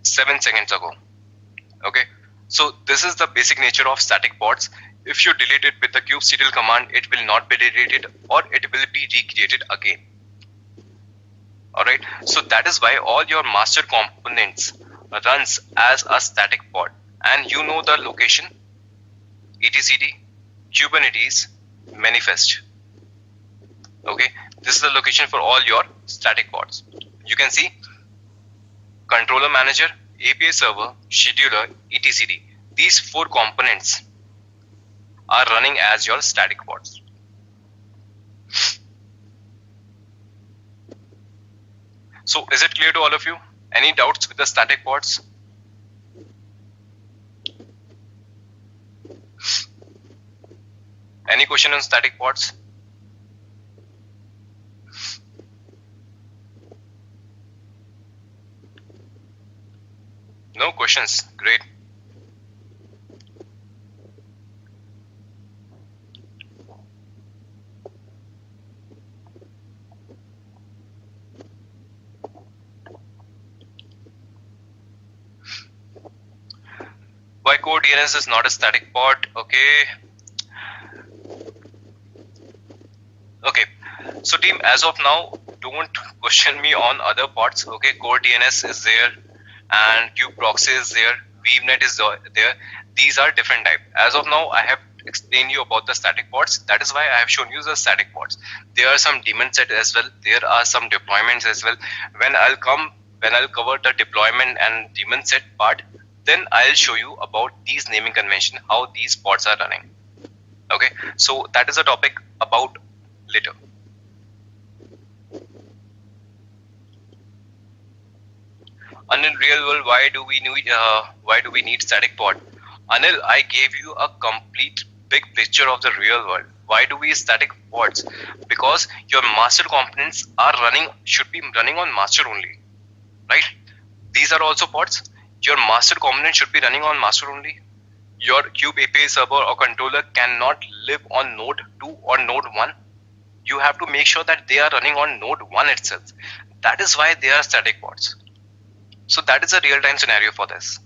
Speaker 2: 7 seconds ago. Okay, so this is the basic nature of static pods. If you delete it with the kubectl command, it will not be deleted or it will be recreated again. Alright, so that is why all your master components runs as a static pod, and you know the location etcd Kubernetes manifest. Okay, this is the location for all your static pods. You can see controller manager, API server, scheduler, etcd. These 4 components are running as your static pods. So is it clear to all of you? Any doubts with the static pods? Any question on static pods? No questions. Great. Why core DNS is not a static pod? Okay. Okay. So team, as of now, don't question me on other pods. Okay, core DNS is there and kubeproxy is there, weavenet is there. These are different type. As of now, I have explained you about the static pods. That is why I have shown you the static pods. There are some daemon set as well. There are some deployments as well. When I'll cover the deployment and daemon set part, then I'll show you about these naming convention, how these pods are running. Okay, so that is a topic about later. Anil, real world, why do we need static pod? Anil, I gave you a complete big picture of the real world. Why do we static pods? Because your master components should be running on master only, right? These are also pods. Your master component should be running on master only. Your kube API server or controller cannot live on node 2 or node 1. you have to make sure that they are running on node 1 itself. That is why they are static pods. So that is a real-time scenario for this.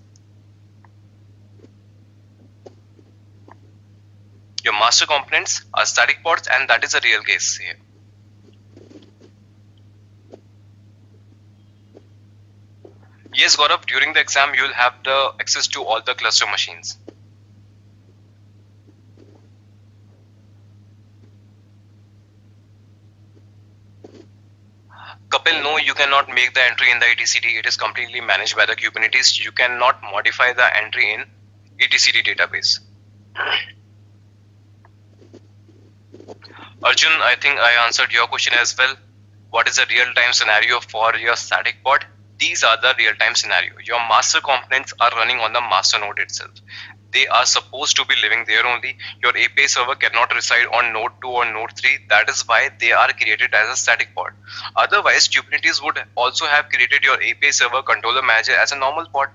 Speaker 2: Your master components are static pods, and that is a real case here. Yes, Gaurav, during the exam you will have the access to all the cluster machines. Kapil, no, you cannot make the entry in the etcd. It is completely managed by the Kubernetes. You cannot modify the entry in etcd database. Arjun, I think I answered your question as well. What is a real-time scenario for your static pod? These are the real-time scenario. Your master components are running on the master node itself. They are supposed to be living there only. Your API server cannot reside on node 2 or node 3. That is why they are created as a static pod. Otherwise, Kubernetes would also have created your API server controller manager as a normal pod.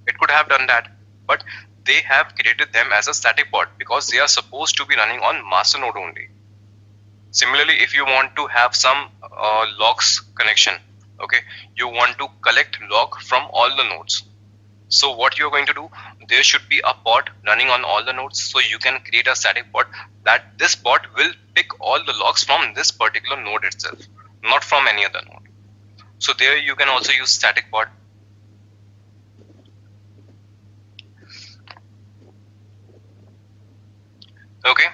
Speaker 2: It could have done that. But they have created them as a static pod because they are supposed to be running on master node only. Similarly, if you want to have some logs connection, okay, you want to collect log from all the nodes. So what you're going to do, there should be a pod running on all the nodes. So you can create a static pod that this pod will pick all the logs from this particular node itself, not from any other node. So there you can also use static pod. Okay,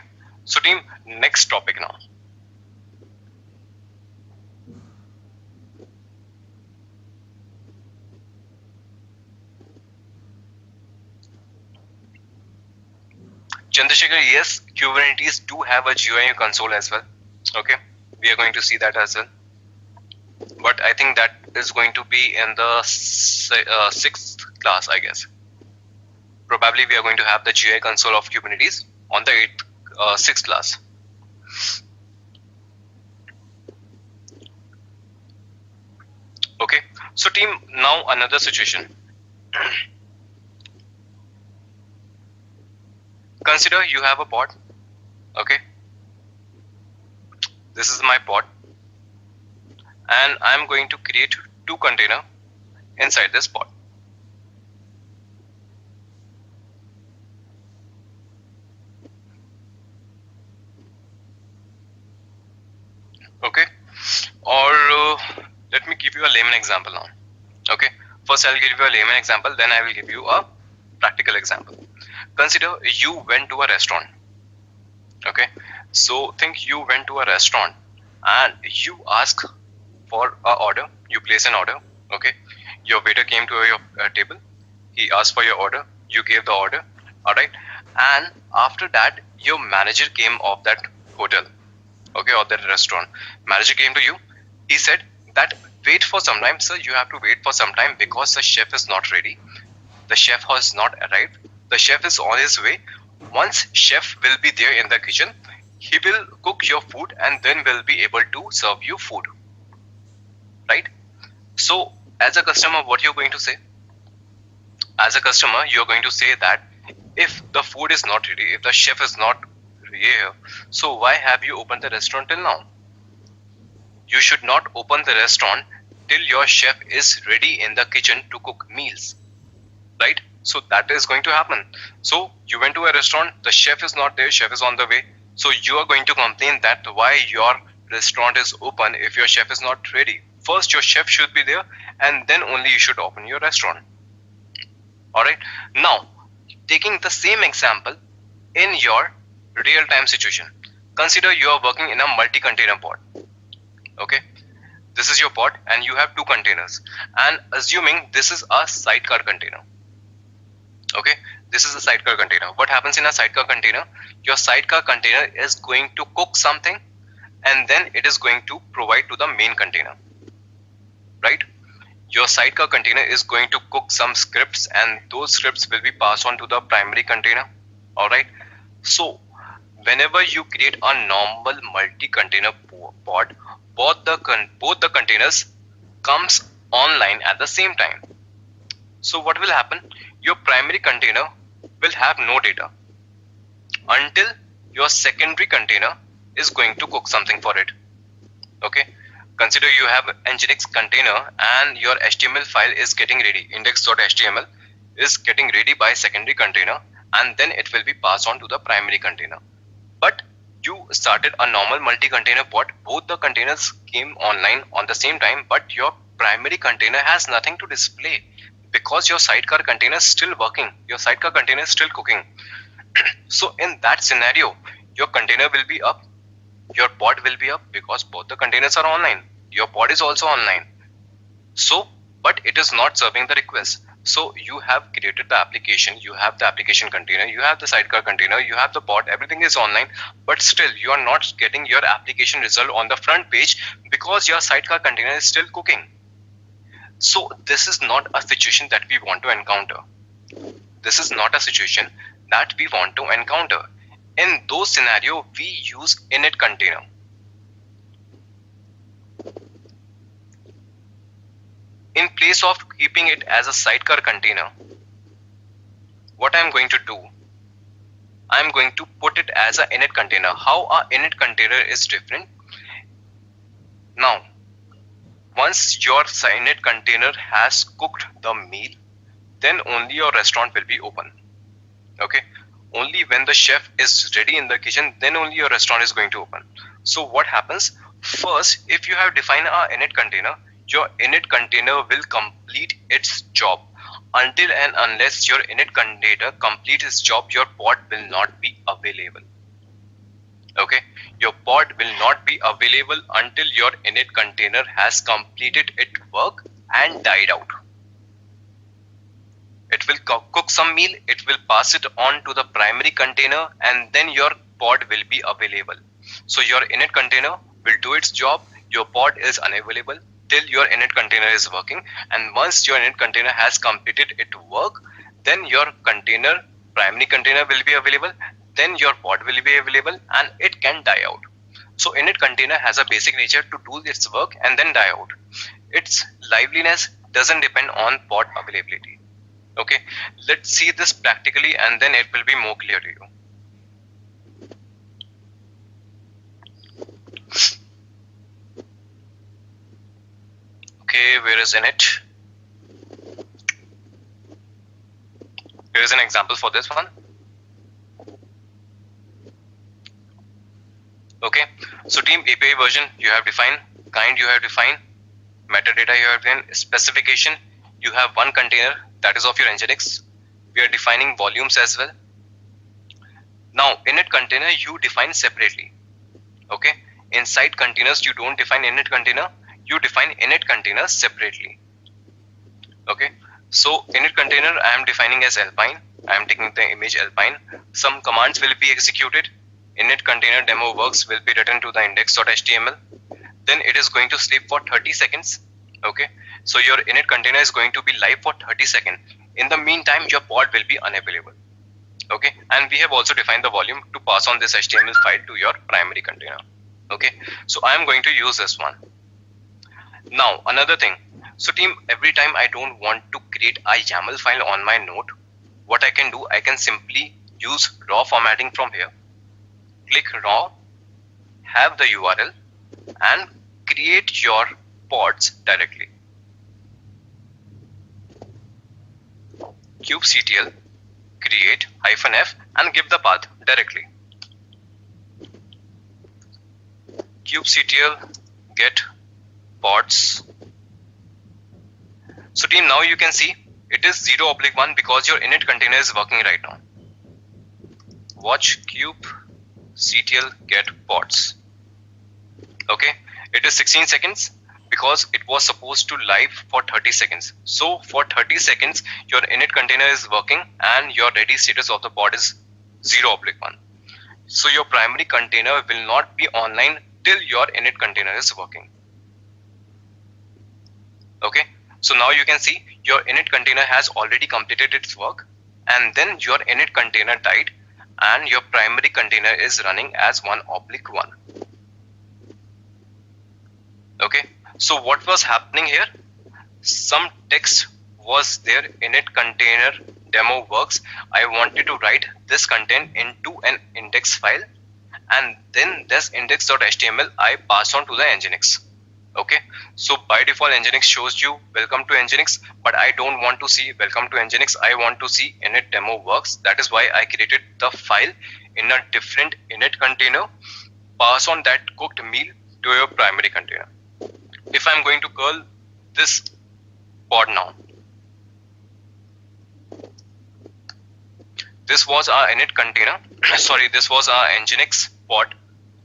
Speaker 2: so team, next topic now. Chandrasekhar, yes, Kubernetes do have a GUI console as well. Okay, we are going to see that as well. But I think that is going to be in the 6th class, I guess. Probably we are going to have the GUI console of Kubernetes on the 6th class. Okay, so team, now another situation. Consider you have a pod. Okay, this is my pod, and I'm going to create 2 containers inside this pod. Okay, or let me give you a layman example now. Okay, first I'll give you a layman example, then I will give you a practical example. Consider you went to a restaurant. Okay, so think you went to a restaurant and you ask for an order. You place an order. Okay, your waiter came to your table. He asked for your order. You gave the order. All right, and after that your manager came of that hotel. Okay, or that restaurant. Manager came to you. He said that wait for some time, sir. You have to wait for some time because the chef is not ready. The chef has not arrived. The chef is on his way. Once chef will be there in the kitchen, he will cook your food and then will be able to serve you food. Right? So as a customer, what you're going to say? As a customer, you're going to say that if the food is not ready, if the chef is not here, so why have you opened the restaurant till now? You should not open the restaurant till your chef is ready in the kitchen to cook meals. Right? So that is going to happen. So you went to a restaurant, the chef is not there, chef is on the way. So you are going to complain that why your restaurant is open if your chef is not ready. First your chef should be there and then only you should open your restaurant. Alright, now taking the same example in your real-time situation. Consider you are working in a multi-container pod. Okay, this is your pod and you have 2 containers, and assuming this is a sidecar container. Okay, this is a sidecar container. What happens in a sidecar container? Your sidecar container is going to cook something and then it is going to provide to the main container. Right? Your sidecar container is going to cook some scripts and those scripts will be passed on to the primary container. Alright, so whenever you create a normal multi-container pod, both the containers comes online at the same time. So what will happen? Your primary container will have no data until your secondary container is going to cook something for it. Okay, consider you have Nginx container and your HTML file is getting ready. Index.html is getting ready by secondary container, and then it will be passed on to the primary container. But you started a normal multi-container pod. Both the containers came online on the same time, but your primary container has nothing to display because your sidecar container is still working. Your sidecar container is still cooking. So in that scenario, your container will be up, your pod will be up because both the containers are online. Your pod is also online. So, but it is not serving the request. So you have created the application, you have the application container, you have the sidecar container, you have the pod, everything is online, but still you are not getting your application result on the front page because your sidecar container is still cooking. So this is not a situation that we want to encounter. This is not a situation that we want to encounter. In those scenarios, we use init container. In place of keeping it as a sidecar container, what I'm going to do, I'm going to put it as an init container. How a init container is different? Now, once your init container has cooked the meal, then only your restaurant will be open. Okay, only when the chef is ready in the kitchen, then only your restaurant is going to open. So what happens? First, if you have defined a init container, your init container will complete its job. Until and unless your init container completes its job, your pod will not be available. Okay, your pod will not be available until your init container has completed its work and died out. It will cook some meal, it will pass it on to the primary container, and then your pod will be available. So your init container will do its job, your pod is unavailable till your init container is working, and once your init container has completed its work, then your container, primary container will be available, then your pod will be available, and it can die out. So init container has a basic nature to do its work and then die out. Its liveliness doesn't depend on pod availability. Okay, let's see this practically and then it will be more clear to you. Okay, where is init? Here is an example for this one. Okay, so team API version you have defined, kind you have defined, metadata you have defined, specification you have one container that is of your Nginx. We are defining volumes as well. Now init container you define separately. Okay, inside containers you don't define init container, you define init container separately. Okay, so init container I am defining as alpine. I am taking the image alpine. Some commands will be executed. Init container demo works will be written to the index.html. Then it is going to sleep for 30 seconds. Okay, so your init container is going to be live for 30 seconds. In the meantime, your pod will be unavailable. Okay, and we have also defined the volume to pass on this HTML file to your primary container. Okay, so I am going to use this one. Now another thing, so team, every time I don't want to create a YAML file on my node, what I can do, I can simply use raw formatting from here. Click raw, have the URL and create your pods directly. kubectl create -f and give the path directly. kubectl get pods. So team, now you can see it is 0/1 because your init container is working right now. Watch kubectl get pods. Okay, it is 16 seconds because it was supposed to live for 30 seconds. So for 30 seconds your init container is working and your ready status of the pod is 0/1. So your primary container will not be online till your init container is working. Okay, so now you can see your init container has already completed its work, and then your init container died and your primary container is running as 1/1. Okay, so what was happening here? Some text was there, init container demo works. I wanted to write this content into an index file, and then this index.html I pass on to the Nginx. Okay, so by default Nginx shows you welcome to Nginx, but I don't want to see welcome to Nginx. I want to see init demo works. That is why I created the file in a different init container. Pass on that cooked meal to your primary container. If I'm going to curl this pod now, this was our init container. Sorry, this was our Nginx pod.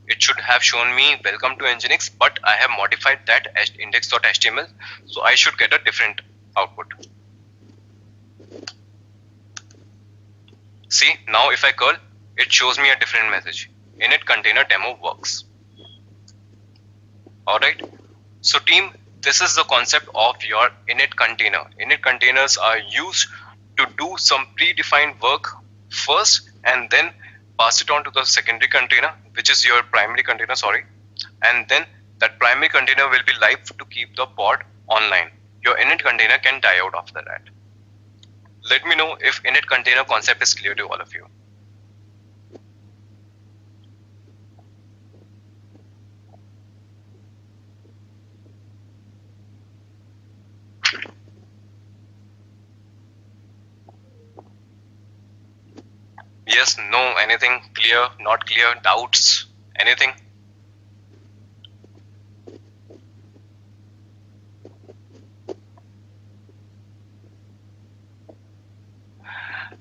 Speaker 2: It should have shown me welcome to Nginx, but I have modified that as index.html, so I should get a different output. See, now if I curl, it shows me a different message. Init container demo works. Alright, so team, this is the concept of your init container. Init containers are used to do some predefined work first and then pass it on to the secondary container, which is your primary container, sorry, and then that primary container will be live to keep the pod online. Your init container can die out after that. Let me know if init container concept is clear to all of you. Yes, no, anything clear, not clear, doubts, anything?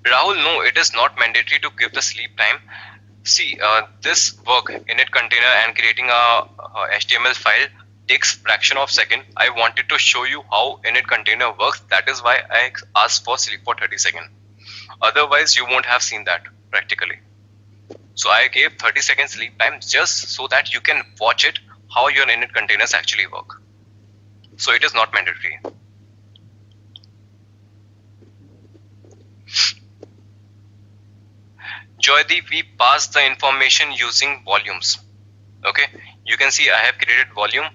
Speaker 2: Rahul, no, it is not mandatory to give the sleep time. See, this work, init container and creating a HTML file takes fraction of second. I wanted to show you how init container works. That is why I asked for sleep for 30 seconds. Otherwise, you won't have seen that practically. So I gave 30 seconds sleep time just so that you can watch it, how your init containers actually work. So it is not mandatory. Joydeep, we pass the information using volumes. Okay, you can see I have created volume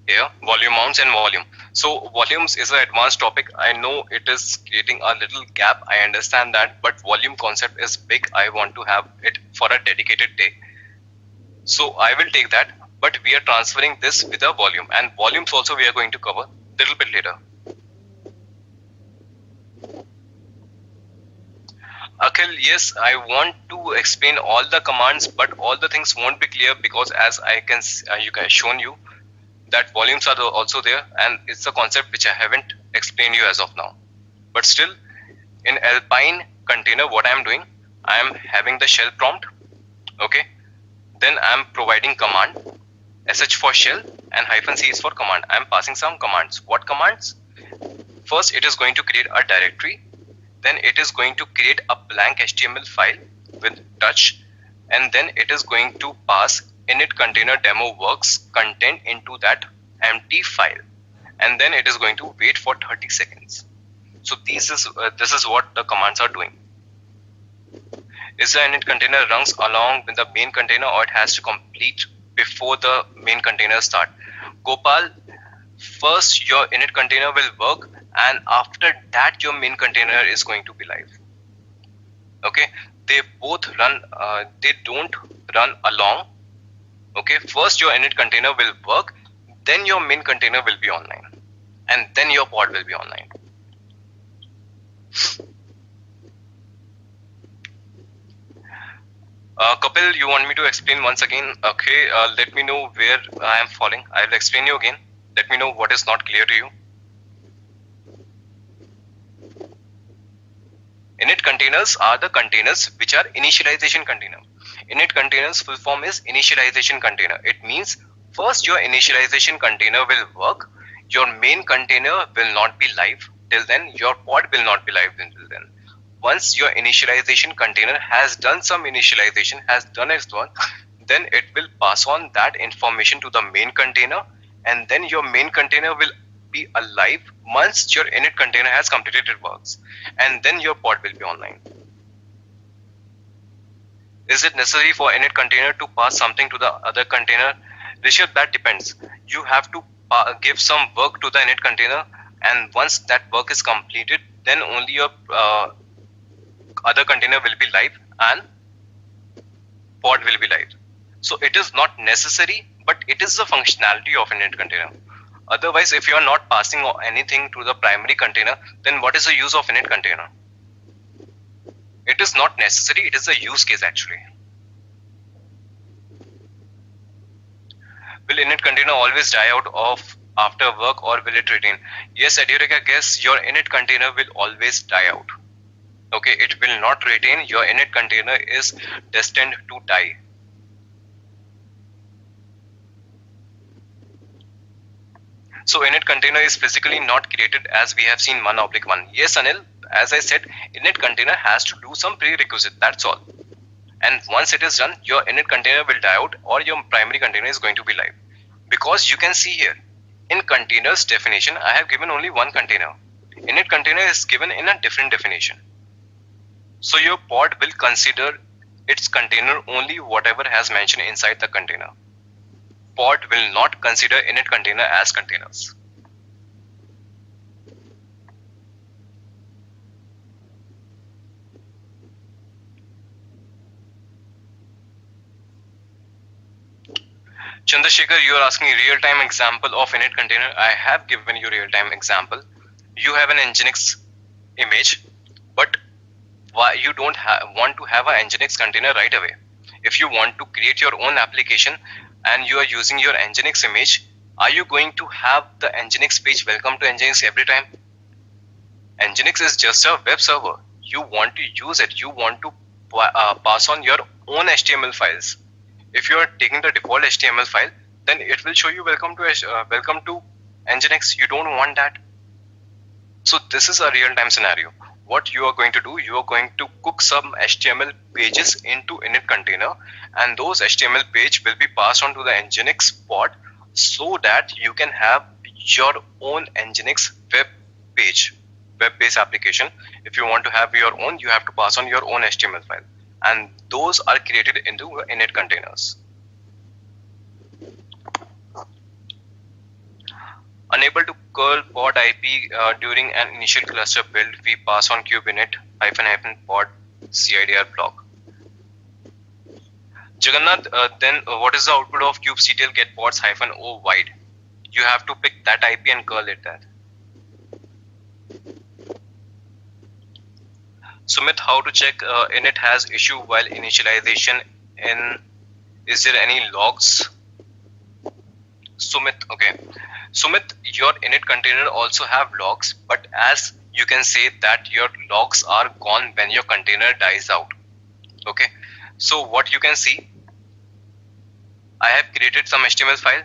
Speaker 2: here, volume mounts and volume. So volumes is an advanced topic. I know it is creating a little gap. I understand that, but volume concept is big. I want to have it for a dedicated day. So I will take that, but we are transferring this with a volume, and volumes also we are going to cover a little bit later. Akhil, yes, I want to explain all the commands, but all the things won't be clear because as I can, you guys shown you that volumes are also there, and it's a concept which I haven't explained you as of now. But still, in Alpine container, what I'm doing, I am having the shell prompt, okay? Then I'm providing command, sh for shell and -c is for command. I'm passing some commands. What commands? First, it is going to create a directory. Then it is going to create a blank HTML file with touch, and then it is going to pass init container demo works content into that empty file, and then it is going to wait for 30 seconds. So this is what the commands are doing. Is the init container runs along with the main container, or it has to complete before the main container start? Gopal, first your init container will work, and after that your main container is going to be live. Okay, they both run, they don't run along. Okay, first your init container will work, then your main container will be online, and then your pod will be online. Kapil, you want me to explain once again? Okay, let me know where I am falling. I will explain you again. Let me know what is not clear to you. Init containers are the containers which are initialization container. Init containers full form is initialization container. It means first your initialization container will work, your main container will not be live till then, your pod will not be live until then. Once your initialization container has done some initialization, has done its work, then it will pass on that information to the main container, and then your main container will be alive once your init container has completed its works, and then your pod will be online. Is it necessary for init container to pass something to the other container? Rishabh, that depends. You have to give some work to the init container, and once that work is completed, then only your other container will be live, and pod will be live. So it is not necessary, but it is the functionality of init container. Otherwise, if you are not passing anything to the primary container, then what is the use of init container? It is not necessary, it is a use case actually. Will init container always die out of after work, or will it retain? Yes, Edurek, I guess your init container will always die out. Okay, it will not retain. Your init container is destined to die. So init container is physically not created as we have seen 1/1. Yes, Anil, as I said, init container has to do some prerequisite, that's all. And once it is done, your init container will die out or your primary container is going to be live. Because you can see here, in containers definition, I have given only one container. Init container is given in a different definition. So your pod will consider its container only whatever has mentioned inside the container. Pod will not consider init container as containers. Chandrasekhar, you are asking real-time example of init container. I have given you real-time example. You have an Nginx image, but why you don't want to have an Nginx container right away? If you want to create your own application and you are using your Nginx image, are you going to have the Nginx page welcome to Nginx every time? Nginx is just a web server. You want to use it. You want to pass on your own HTML files. If you are taking the default HTML file, then it will show you welcome to Nginx. You don't want that. So this is a real-time scenario. What you are going to do, you are going to cook some HTML pages into init container, and those HTML page will be passed on to the Nginx pod so that you can have your own Nginx web page, web-based application. If you want to have your own, you have to pass on your own HTML file, and those are created into init containers. Unable to curl pod IP during an initial cluster build, we pass on kubenet --pod CIDR block. Jagannath, then what is the output of kubectl get pods -o wide? You have to pick that IP and curl it that. Sumit, how to check init has issue while initialization in, is there any logs? Sumit, okay. Sumit, your init container also have logs, but as you can say that your logs are gone when your container dies out. Okay, so what you can see, I have created some HTML file.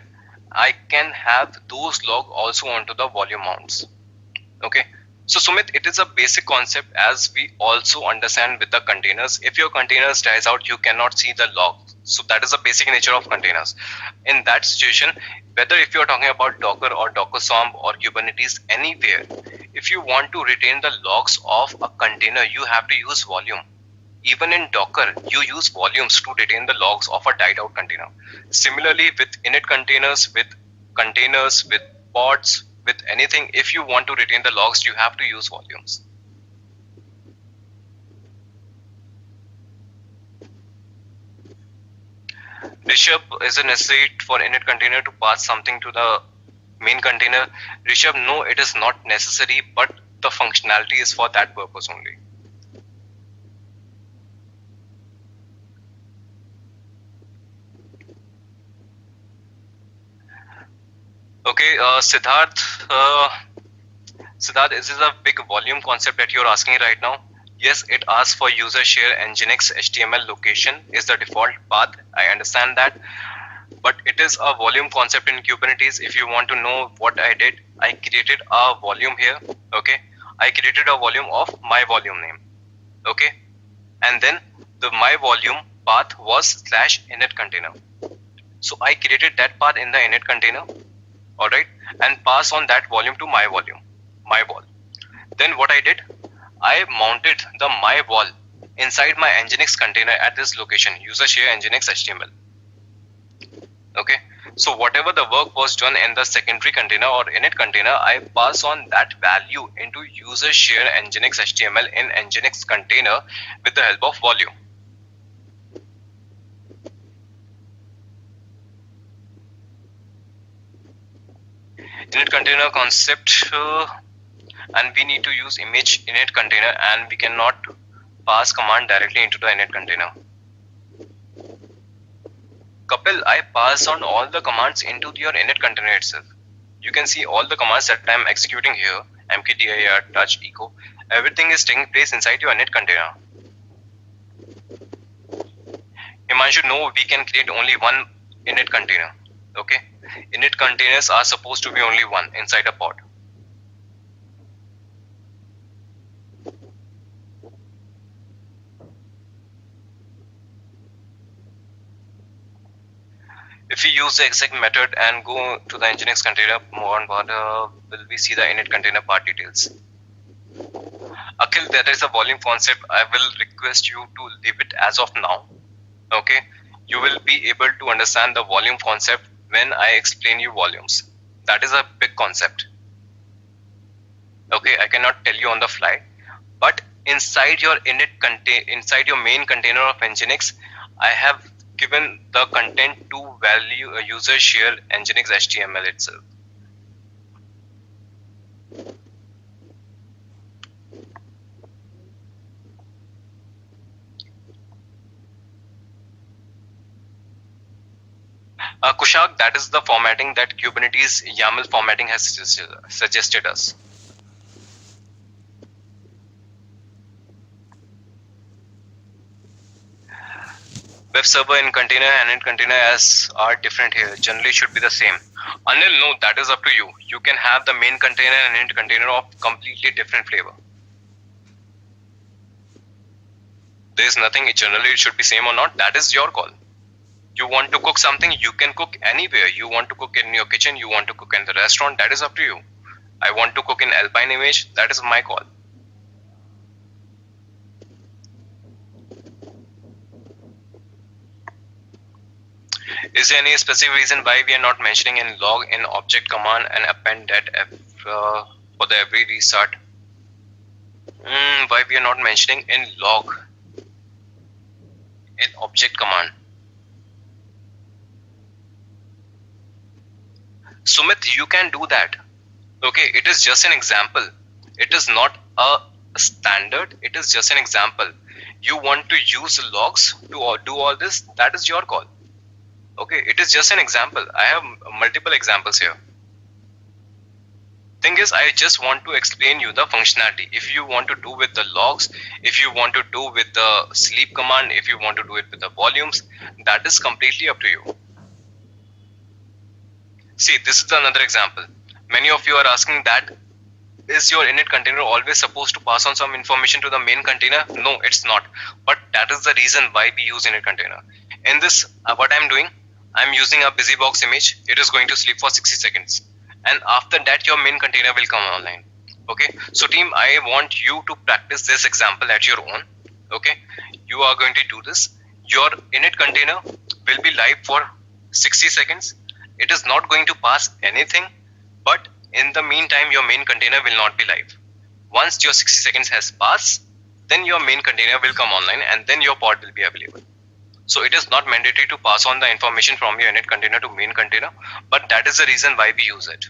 Speaker 2: I can have those log also onto the volume mounts. Okay, so Sumit, it is a basic concept as we also understand with the containers. If your containers dies out, you cannot see the log. So that is the basic nature of containers. In that situation, whether if you are talking about Docker or Docker Swarm or Kubernetes, anywhere, if you want to retain the logs of a container, you have to use volume. Even in Docker, you use volumes to retain the logs of a died out container. Similarly, with init containers, with pods, with anything, if you want to retain the logs, you have to use volumes. Rishabh, is it necessary for init container to pass something to the main container? Rishabh, no, it is not necessary, but the functionality is for that purpose only. Okay, Siddharth, this is a big volume concept that you're asking right now. Yes, it asks for user share Nginx HTML location is the default path. I understand that, but it is a volume concept in Kubernetes. If you want to know what I did, I created a volume here. Okay, I created a volume of my volume name. Okay, and then the my volume path was /init container. So I created that path in the init container. All right, and pass on that volume to my volume, my wall. Then what I did, I mounted the my wall inside my Nginx container at this location, user share Nginx HTML. Okay, so whatever the work was done in the secondary container or init container, I pass on that value into user share Nginx HTML in Nginx container with the help of volume. Init container concept, and we need to use image init container, and we cannot pass command directly into the init container. Kapil, I pass on all the commands into your init container itself. You can see all the commands that I am executing here, mkdir, touch, echo, everything is taking place inside your init container. Himanshu, no, we can create only one init container. Okay, init containers are supposed to be only one inside a pod. If we use the exact method and go to the Nginx container more on will we see the init container part details. Akhil, that is a volume concept. I will request you to leave it as of now. Okay, you will be able to understand the volume concept when I explain you volumes. That is a big concept. Okay, I cannot tell you on the fly, but inside your inside your main container of Nginx, I have given the content to value a user share Nginx HTML itself. Kushak, that is the formatting that Kubernetes YAML formatting has suggested us. Web server in container and in container as are different here. Generally should be the same. Anil, no, that is up to you. You can have the main container and int container of completely different flavor. There is nothing, generally it should be same or not. That is your call. You want to cook something, you can cook anywhere. You want to cook in your kitchen, you want to cook in the restaurant, that is up to you. I want to cook in Alpine image, that is my call. Is there any specific reason why we are not mentioning in log in object command and append that for the every restart? Why we are not mentioning in log in object command? Sumit, you can do that. Okay, it is just an example. It is not a standard. It is just an example. You want to use logs to do all this, that is your call. Okay, it is just an example. I have multiple examples here. Thing is, I just want to explain you the functionality. If you want to do with the logs, if you want to do with the sleep command, if you want to do it with the volumes, that is completely up to you. See, this is another example. Many of you are asking that, is your init container always supposed to pass on some information to the main container? No, it's not. But that is the reason why we use init container. In this, what I'm doing, I'm using a busybox image. It is going to sleep for 60 seconds. And after that, your main container will come online. Okay. So team, I want you to practice this example at your own. Okay. You are going to do this. Your init container will be live for 60 seconds. It is not going to pass anything, but in the meantime, your main container will not be live. Once your 60 seconds has passed, then your main container will come online and then your pod will be available. So it is not mandatory to pass on the information from your init container to main container, but that is the reason why we use it.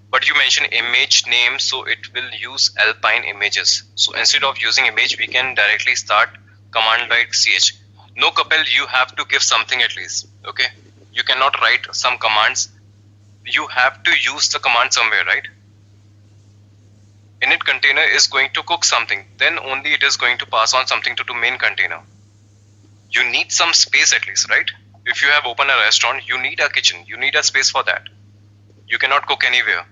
Speaker 2: But you mentioned image name, so it will use Alpine images. So instead of using image, we can directly start command like ch. No, Kapil, you have to give something at least. Okay, you cannot write some commands. You have to use the command somewhere, right? Init container is going to cook something, then only it is going to pass on something to main container. You need some space at least, right? If you have opened a restaurant, you need a kitchen, you need a space for that. You cannot cook anywhere.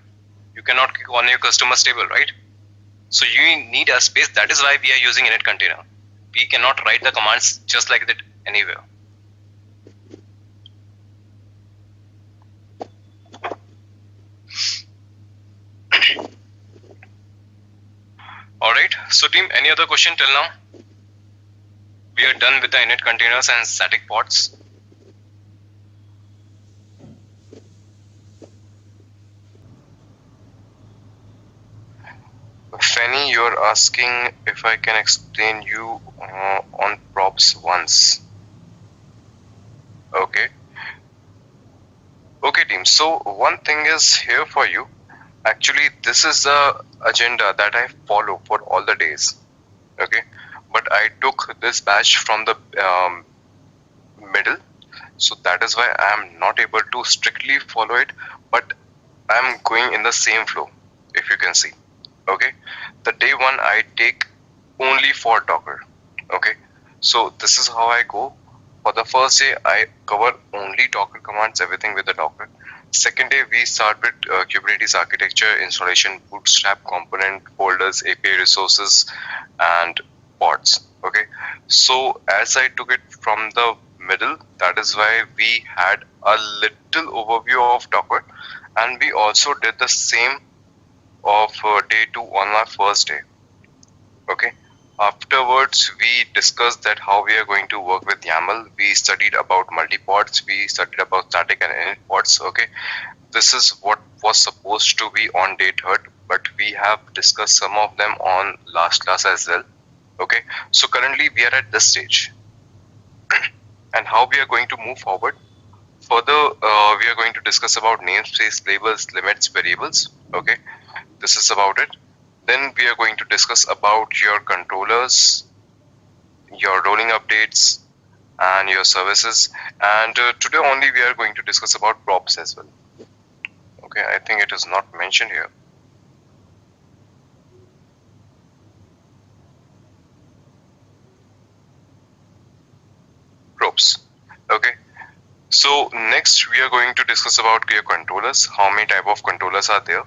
Speaker 2: You cannot cook on your customer's table, right? So you need a space. That is why we are using init container. We cannot write the commands just like that anywhere. Alright, so team, any other question till now? We are done with the init containers and static pods. Fanny, you're asking if I can explain you on props once. Okay. Okay team, so one thing is here for you. Actually, this is the agenda that I follow for all the days. Okay, but I took this batch from the middle, so that is why I am not able to strictly follow it, but I am going in the same flow, if you can see. Okay, the day one I take only for Docker. Okay, so this is how I go. For the first day, I cover only Docker commands, everything with the Docker. Second day, we start with Kubernetes architecture, installation, bootstrap component, folders, API resources, and pods. Okay, so as I took it from the middle, that is why we had a little overview of Docker, and we also did the same of day two on our first day. Okay. Afterwards, we discussed that how we are going to work with YAML. We studied about multipods. We studied about static and init pods. Okay. This is what was supposed to be on day third, but we have discussed some of them on last class as well. Okay. So currently we are at this stage. And how we are going to move forward. Further, we are going to discuss about namespace, labels, limits, variables. Okay. This is about it. Then we are going to discuss about your controllers, your rolling updates, and your services. And today only we are going to discuss about props as well. Okay, I think it is not mentioned here. Props. Okay. So next we are going to discuss about your controllers. How many type of controllers are there?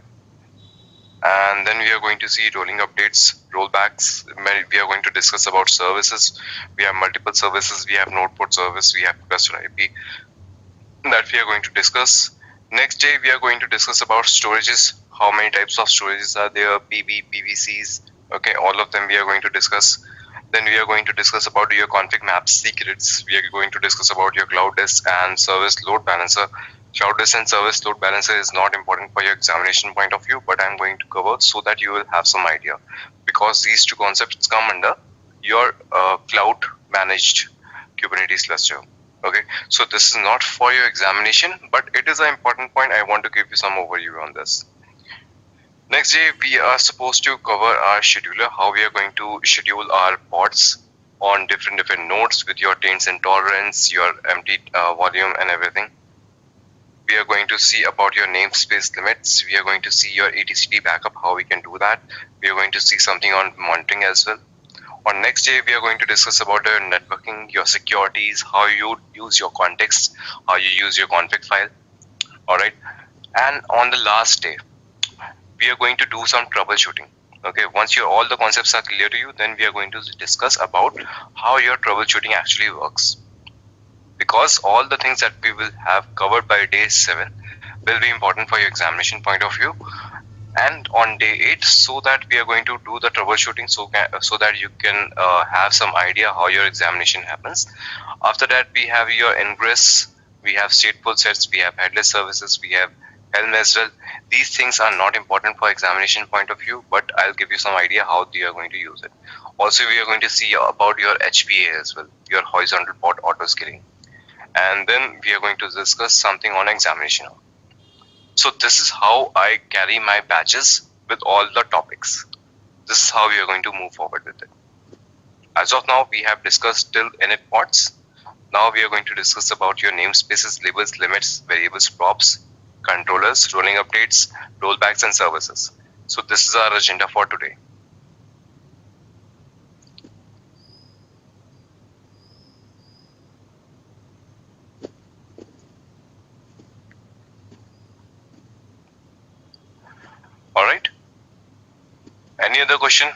Speaker 2: And then we are going to see rolling updates, rollbacks. We are going to discuss about services. We have multiple services. We have node port service. We have cluster IP that we are going to discuss. Next day, we are going to discuss about storages. How many types of storages are there? PB, PVCs. Okay, all of them we are going to discuss. Then we are going to discuss about your ConfigMap secrets. We are going to discuss about your cloud disk and service load balancer. Cloud disk and service load balancer is not important for your examination point of view, but I'm going to cover so that you will have some idea, because these two concepts come under your cloud managed Kubernetes cluster. Okay, so this is not for your examination, but it is an important point. I want to give you some overview on this. Next day, we are supposed to cover our scheduler, how we are going to schedule our pods on different nodes with your taints and tolerance, your empty volume and everything. We are going to see about your namespace limits. We are going to see your etcd backup, how we can do that. We are going to see something on monitoring as well. On next day, we are going to discuss about your networking, your securities, how you use your context, how you use your config file. All right. And on the last day, we are going to do some troubleshooting. Okay, once all the concepts are clear to you, then we are going to discuss about how your troubleshooting actually works. Because all the things that we will have covered by day 7 will be important for your examination point of view. And on day 8, so that we are going to do the troubleshooting, so that you can have some idea how your examination happens. After that, we have your Ingress, we have StatefulSets, we have headless services, we have Helm as well. These things are not important for examination point of view, but I'll give you some idea how you are going to use it. Also, we are going to see about your HPA as well, your horizontal pod auto scaling. And then we are going to discuss something on examination. So this is how I carry my batches with all the topics. This is how we are going to move forward with it. As of now, we have discussed till init pods. Now we are going to discuss about your namespaces, labels, limits, variables, props, controllers, rolling updates, rollbacks, and services. So this is our agenda for today. All right. Any other question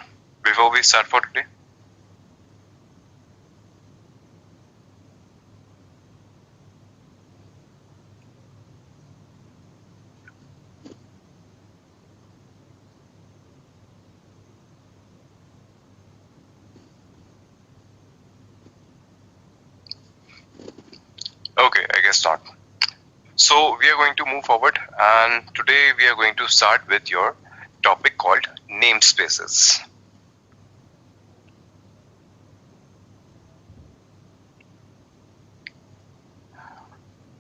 Speaker 2: before we start for today? Okay, I guess not. So we are going to move forward, and today we are going to start with your topic called namespaces.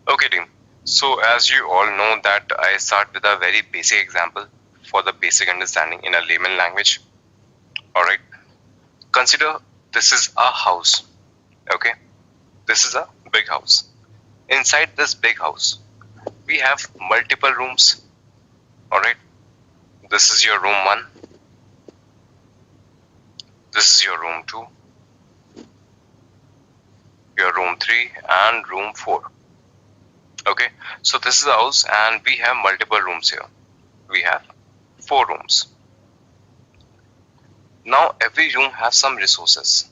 Speaker 2: Okay team, So as you all know that I start with a very basic example for the basic understanding in a layman language. Alright. Consider this is a house. Okay. This is a big house. Inside this big house, we have multiple rooms. Alright. This is your room 1. This is your room 2. Your room 3 and room 4. Okay, so this is the house and we have multiple rooms here. We have 4 rooms. Now every room has some resources.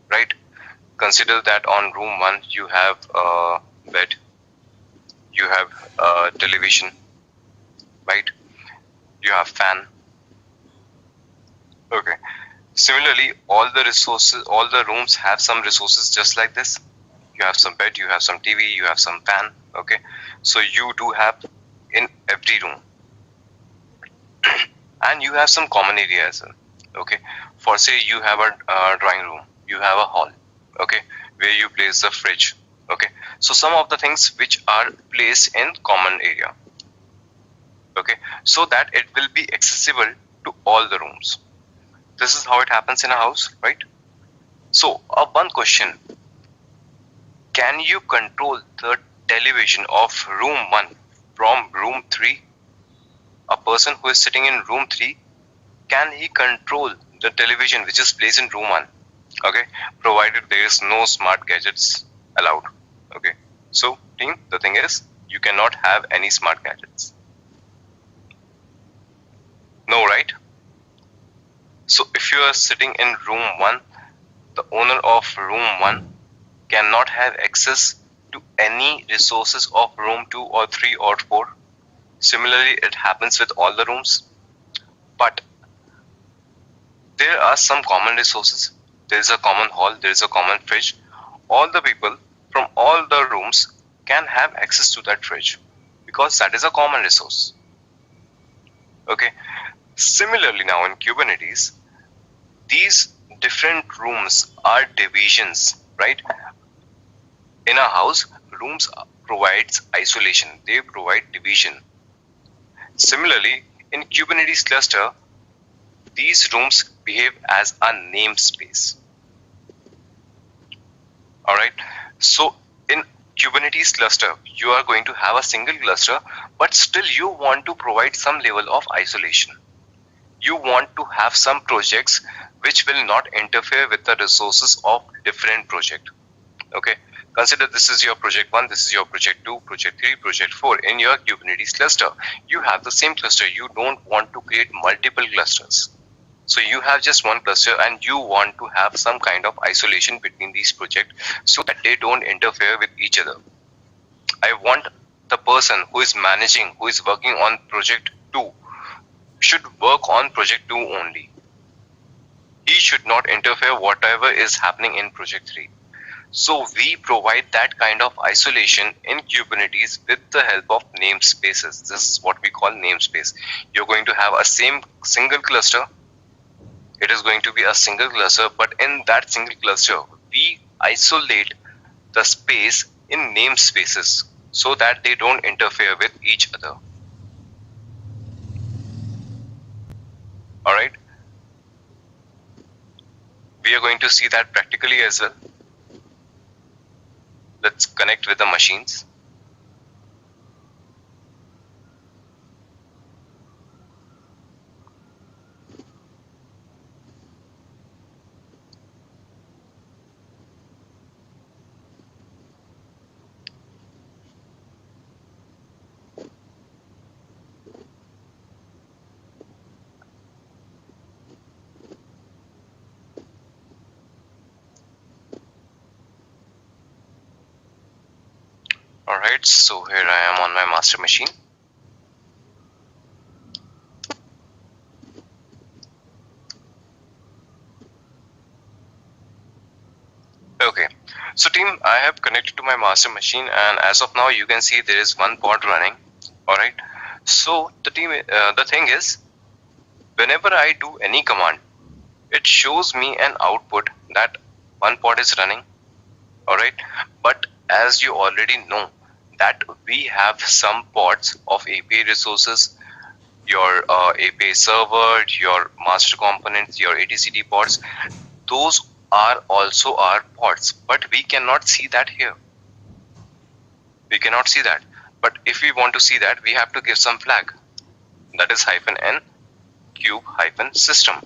Speaker 2: Right? Consider that on room 1 you have a bed, you have a television, right? You have fan. Okay. Similarly, all the resources, all the rooms have some resources just like this. You have some bed, you have some TV, you have some fan. Okay, so you do have in every room, and you have some common area as well. Okay, for say you have a drawing room, you have a hall. Okay, where you place the fridge. Okay, so some of the things which are placed in common area. Okay, so that it will be accessible to all the rooms. This is how it happens in a house, right? So, one question. Can you control the television of room 1 from room 3? A person who is sitting in room 3, can he control the television which is placed in room 1? Okay, provided there is no smart gadgets allowed. Okay, so team, the thing is, you cannot have any smart gadgets. No, right? So if you are sitting in room 1, the owner of room 1 cannot have access to any resources of room 2 or 3 or 4. Similarly, it happens with all the rooms. But there are some common resources. There is a common hall, there is a common fridge. All the people from all the rooms can have access to that fridge because that is a common resource. Okay. Similarly, now in Kubernetes, these different rooms are divisions, right? In a house, rooms provides isolation. They provide division. Similarly, in Kubernetes cluster, these rooms behave as a namespace. All right. So in Kubernetes cluster, you are going to have a single cluster, but still you want to provide some level of isolation. You want to have some projects which will not interfere with the resources of different project. Okay, consider this is your project 1, this is your project 2, project 3, project 4. In your Kubernetes cluster, you have the same cluster. You don't want to create multiple clusters. So you have just one cluster and you want to have some kind of isolation between these projects so that they don't interfere with each other. I want the person who is managing, who is working on project 2 should work on project 2 only. He should not interfere whatever is happening in project 3. So we provide that kind of isolation in Kubernetes with the help of namespaces. This is what we call namespace. You're going to have a single cluster. It is going to be a single cluster, but in that single cluster, we isolate the space in namespaces so that they don't interfere with each other. All right. We are going to see that practically as well. Let's connect with the machines. Alright, so here I am on my master machine. Okay, so team, I have connected to my master machine and as of now you can see there is one pod running. Alright, so the thing is, whenever I do any command, it shows me an output that one pod is running. Alright, but as you already know that we have some pods of API resources, your API server, your master components, your etcd pods, those are also our pods, but we cannot see that here. We cannot see that. But if we want to see that, we have to give some flag. That is -n cube-system.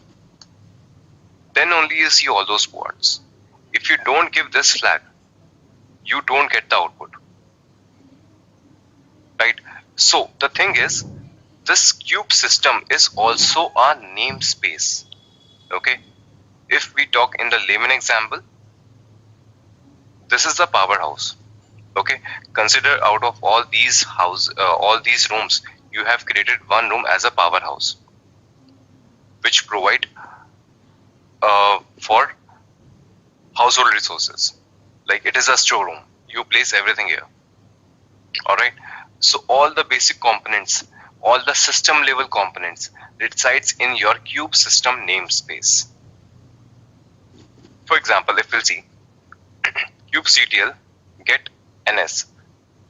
Speaker 2: Then only you see all those pods. If you don't give this flag, you don't get the output. Right? So the thing is, this cube system is also a namespace. Okay? If we talk in the layman example, this is the powerhouse. Okay, consider out of all these rooms, you have created one room as a powerhouse, which provide for household resources. Like it is a storeroom. You place everything here. Alright. So all the basic components, all the system level components resides in your cube system namespace. For example, if we'll see kubectl get ns.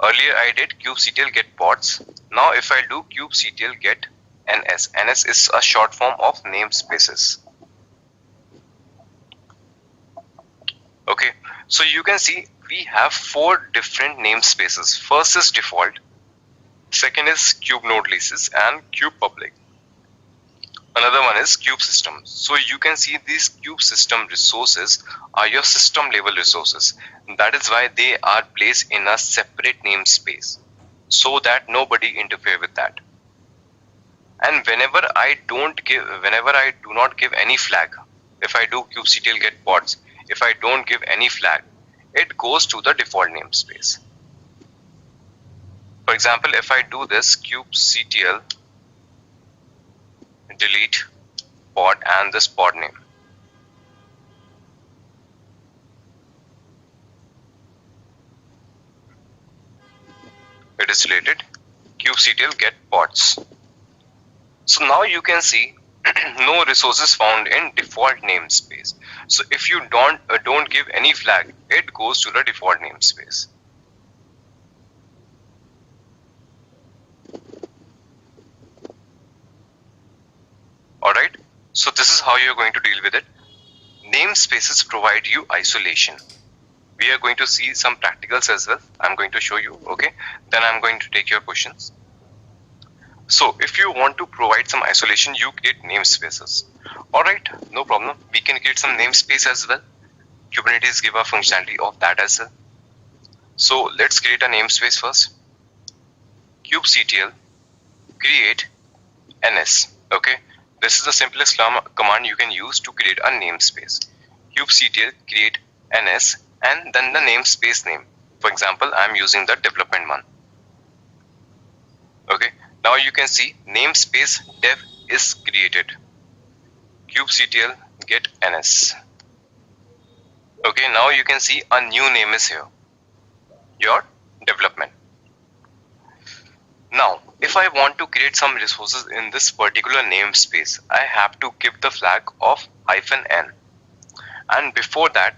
Speaker 2: Earlier I did kubectl get pods. Now if I do kubectl get ns, ns is a short form of namespaces. Okay, so you can see we have 4 different namespaces. First is default, second is kube node leases and kube public. Another one is kube system. So you can see these kube system resources are your system level resources. That is why they are placed in a separate namespace so that nobody interfere with that. And whenever I do not give any flag, if I do kubectl get pods, if I don't give any flag, it goes to the default namespace. For example, if I do this kubectl delete pod and this pod name, it is related kubectl get pods. So now you can see no resources found in default namespace. So if you don't give any flag, it goes to the default namespace. Alright, so this is how you're going to deal with it. Namespaces provide you isolation. We are going to see some practicals as well. I'm going to show you, okay? Then I'm going to take your questions. So if you want to provide some isolation, you create namespaces. Alright, no problem. We can create some namespace as well. Kubernetes give a functionality of that as well. So let's create a namespace first. kubectl create ns, okay? This is the simplest command you can use to create a namespace. kubectl create ns and then the namespace name. For example, I'm using the development one. Okay, now you can see namespace dev is created. kubectl get ns. Okay, now you can see a new name is here, your development. Now, if I want to create some resources in this particular namespace, I have to give the flag of -n. And before that,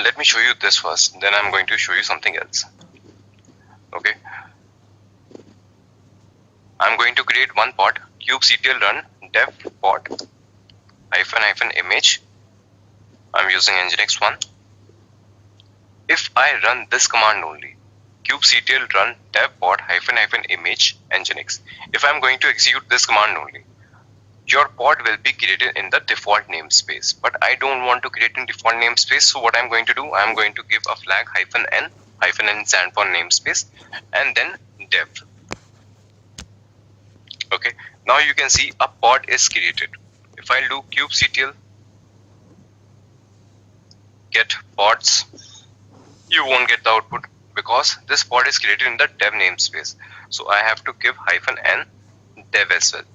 Speaker 2: let me show you this first, then I'm going to show you something else. Okay, I'm going to create one pod, kubectl run dev pod -image. I'm using nginx one. If I run this command only, kubectl run dev pod -image nginx, if I'm going to execute this command only, your pod will be created in the default namespace. But I don't want to create in default namespace, so what I'm going to do, I'm going to give a flag -n stand for namespace, and then dev. Okay, now you can see a pod is created. If I do kubectl get pods, you won't get the output because this pod is created in the dev namespace. So I have to give -n dev as well.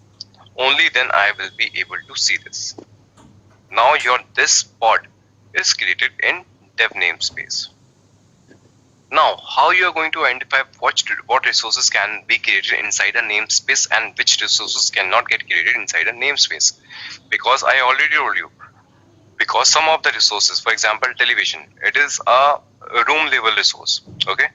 Speaker 2: Only then I will be able to see this. Now this pod is created in dev namespace. Now, how you are going to identify what resources can be created inside a namespace and which resources cannot get created inside a namespace? Because I already told you, because some of the resources, for example, television, it is a room level resource, okay,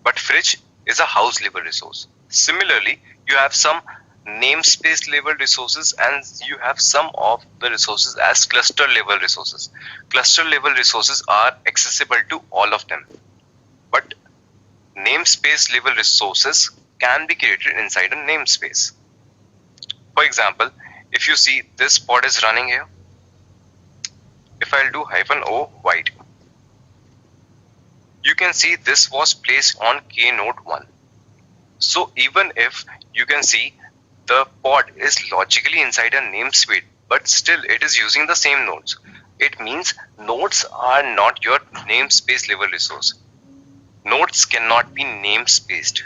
Speaker 2: but fridge is a house level resource. Similarly, you have some namespace level resources and you have some of the resources as cluster level resources. Cluster level resources are accessible to all of them, but namespace level resources can be created inside a namespace. For example, if you see this pod is running here, if I'll do -o white, you can see this was placed on K node 1. So even if you can see the pod is logically inside a namespace, but still it is using the same nodes. It means nodes are not your namespace level resource. Nodes cannot be namespaced.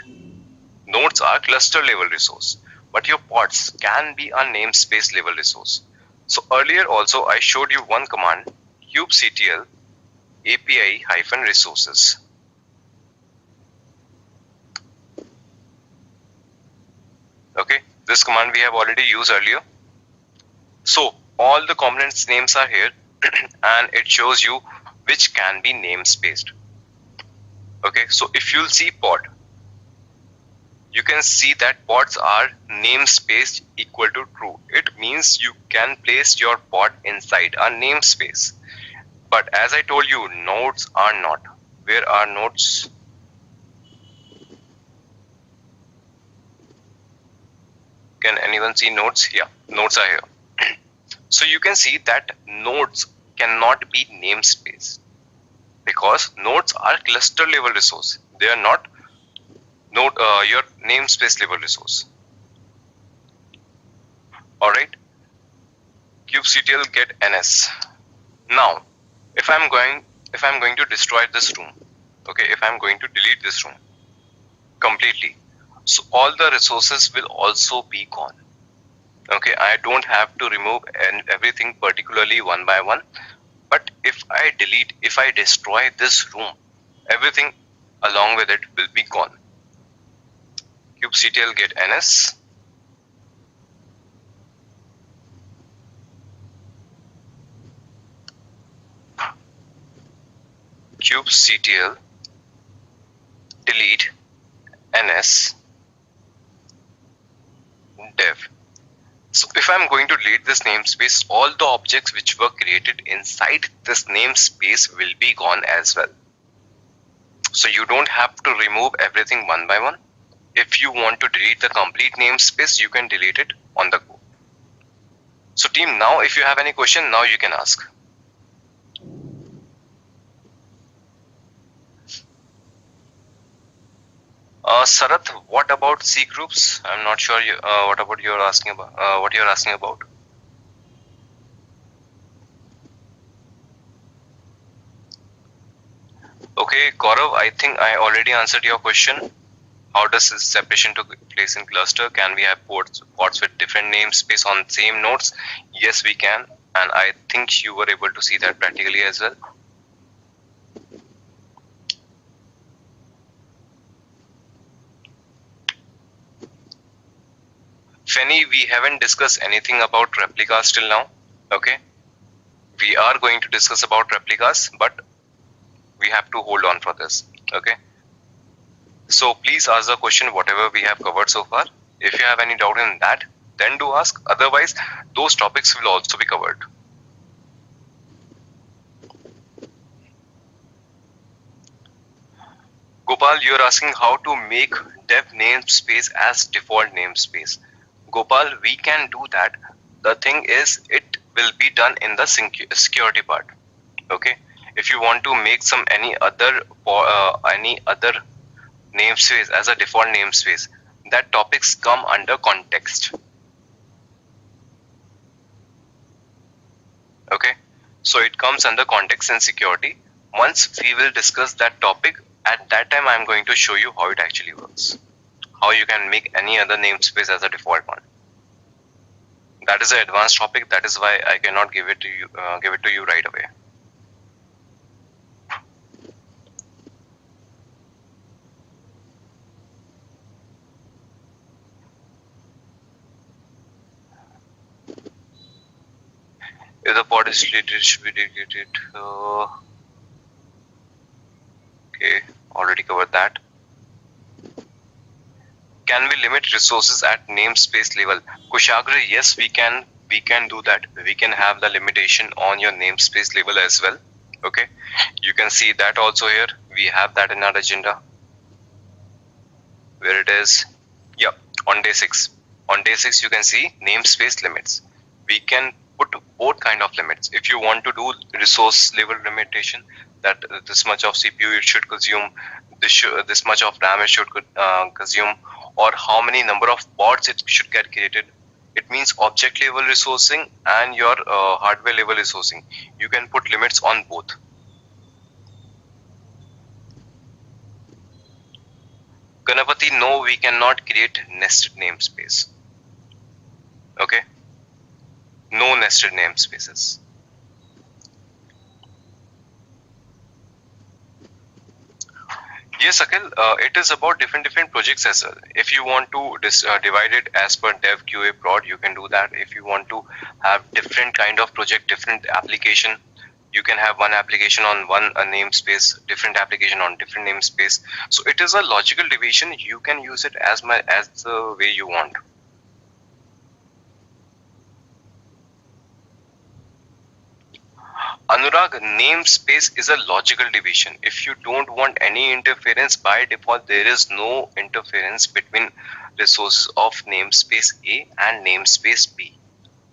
Speaker 2: Nodes are cluster level resource, but your pods can be a namespace level resource. So earlier also I showed you one command, kubectl API-resources. Okay, this command we have already used earlier. So all the components names are here and it shows you which can be namespaced. Okay, so if you'll see pod, you can see that pods are namespaced equal to true. It means you can place your pod inside a namespace. But as I told you, nodes are not. Where are nodes? Can anyone see nodes? Yeah, nodes are here. So you can see that nodes cannot be namespace because nodes are cluster level resource. They are not node your namespace level resource. All right. kubectl get ns. Now, if I'm going to destroy this room, okay, if I'm going to delete this room completely, so all the resources will also be gone. Okay, I don't have to remove everything particularly one by one, but if I delete, if I destroy this room, everything along with it will be gone. kubectl get ns. kubectl delete ns dev. So if I'm going to delete this namespace, all the objects which were created inside this namespace will be gone as well. So you don't have to remove everything one by one. If you want to delete the complete namespace, you can delete it on the go. So team, now if you have any question, now you can ask. Sarath, what about C groups? I'm not sure what about you're asking about. What you're asking about? Okay, Gaurav, I think I already answered your question. How does this separation take place in cluster? Can we have pods with different namespace on same nodes? Yes, we can, and I think you were able to see that practically as well. Fenny, we haven't discussed anything about replicas till now. Okay, we are going to discuss about replicas, but we have to hold on for this. Okay, so please ask the question whatever we have covered so far. If you have any doubt in that, then do ask. Otherwise, those topics will also be covered. Gopal, you are asking how to make dev namespace as default namespace. Gopal, we can do that. The thing is, it will be done in the security part. Okay, if you want to make some any other namespace as a default namespace, that topics come under context. Okay, so it comes under context and security. Once we will discuss that topic, at that time I'm going to show you how it actually works, how you can make any other namespace as a default one. That is an advanced topic. That is why I cannot give it to you right away. If the pod is deleted, it should be deleted. Okay, already covered that. Can we limit resources at namespace level? Kushagra, yes, we can do that. We can have the limitation on your namespace level as well. Okay, you can see that also here. We have that in our agenda. Where it is, yeah, on day 6. On day 6, you can see namespace limits. We can put both kind of limits. If you want to do resource level limitation, that this much of CPU it should consume, this much of RAM it should consume, or how many number of pods it should get created. It means object level resourcing and your hardware level resourcing. You can put limits on both. Ganapati, no, we cannot create nested namespace. Okay, no nested namespaces. Yes, Akhil, it is about different projects as well. If you want to divide it as per dev, QA, prod, you can do that. If you want to have different kind of project, different application, you can have one application on one namespace, different application on different namespace. So it is a logical division. You can use it as the way you want. Anurag, namespace is a logical division. If you don't want any interference, by default, there is no interference between resources of namespace A and namespace B.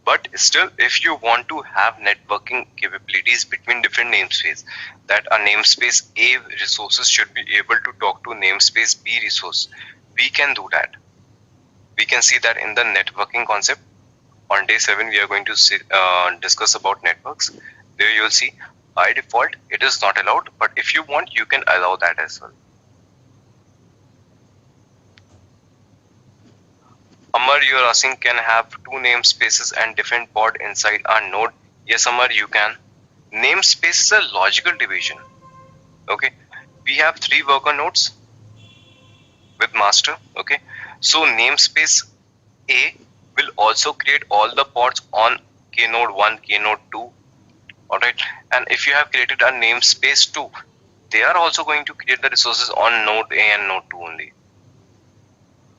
Speaker 2: But still, if you want to have networking capabilities between different namespaces, that a namespace A resources should be able to talk to namespace B resource, we can do that. We can see that in the networking concept. On day 7, we are going to discuss about networks. There you'll see, by default, it is not allowed, but if you want, you can allow that as well. Amar, you are asking, can have 2 namespaces and different pod inside our node? Yes, Amar, you can. Namespace is a logical division. Okay, we have 3 worker nodes with master. Okay, so namespace A will also create all the pods on K node 1, K node 2. Alright, and if you have created a namespace 2, they are also going to create the resources on node A and node 2 only.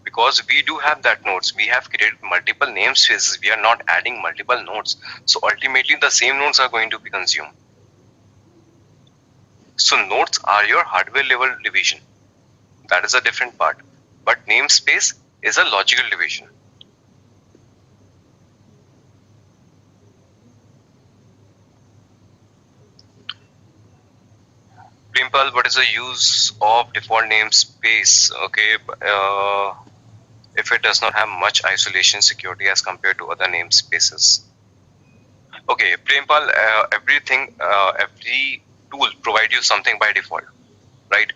Speaker 2: Because we do have that nodes, we have created multiple namespaces, we are not adding multiple nodes. So ultimately the same nodes are going to be consumed. So nodes are your hardware level division. That is a different part. But namespace is a logical division. Primpal, what is the use of default namespace? Okay, if it does not have much isolation security as compared to other namespaces. Okay, Primpal, every tool provide you something by default, right?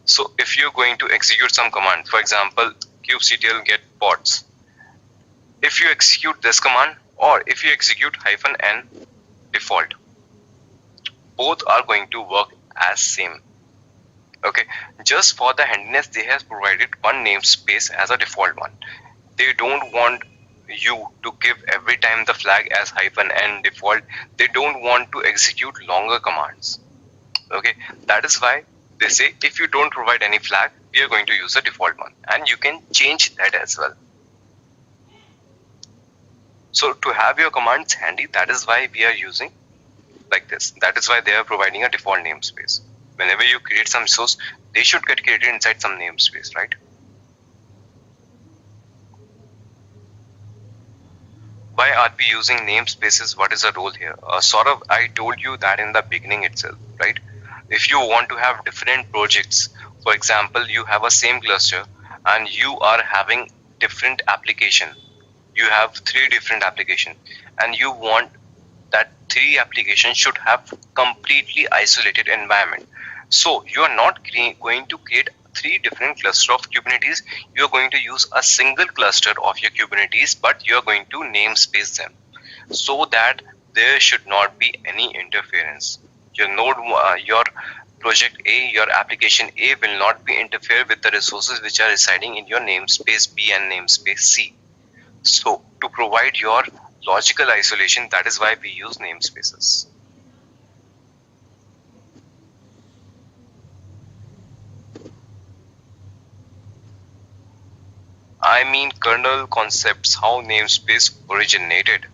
Speaker 2: So if you're going to execute some command, for example, kubectl get pods. If you execute this command, or if you execute -n default, both are going to work as same. Okay, just for the handiness, they have provided one namespace as a default one. They don't want you to give every time the flag as -n default. They don't want to execute longer commands. Okay, that is why they say if you don't provide any flag, we are going to use the default one, and you can change that as well. So to have your commands handy, that is why we are using like this. That is why they are providing a default namespace. Whenever you create some resource, they should get created inside some namespace, right? Why are we using namespaces? What is the role here? Sort of, I told you that in the beginning itself, right? If you want to have different projects, for example, you have a same cluster and you are having different application. You have 3 different applications and you want that 3 applications should have completely isolated environment. So you are not going to create 3 different clusters of Kubernetes. You are going to use a single cluster of your Kubernetes, but you are going to namespace them so that there should not be any interference. Your node, your project A, your application A will not be interfere with the resources which are residing in your namespace B and namespace C. So to provide your logical isolation. That is why we use namespaces. I mean kernel concepts, how namespace originated.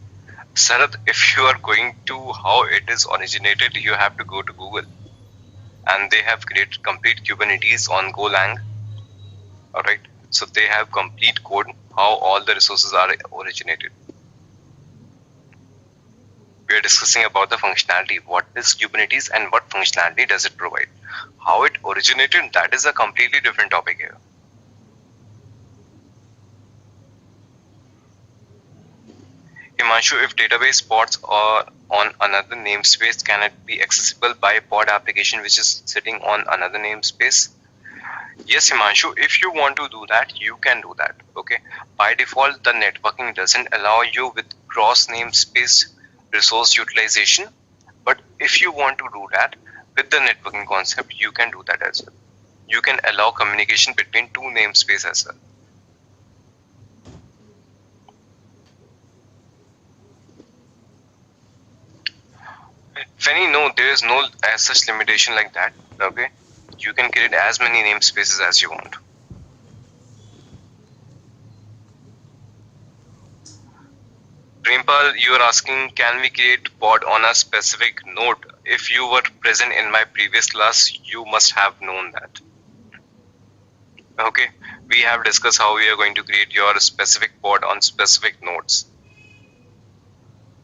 Speaker 2: Sarath, if you are going to how it is originated, you have to go to Google. And they have created complete Kubernetes on Golang. Alright. So they have complete code how all the resources are originated. We are discussing about the functionality. What is Kubernetes and what functionality does it provide? How it originated, that is a completely different topic here. Himanshu, if database pods are on another namespace, can it be accessible by pod application which is sitting on another namespace? Yes, Himanshu, if you want to do that, you can do that. Okay. By default, the networking doesn't allow you with cross namespace resource utilization. But if you want to do that with the networking concept, you can do that as well. You can allow communication between two namespaces as well. Fanny, no, there is no as such limitation like that. Okay. You can create as many namespaces as you want. Prempal, you are asking, can we create pod on a specific node? If you were present in my previous class, you must have known that. Okay, we have discussed how we are going to create your specific pod on specific nodes.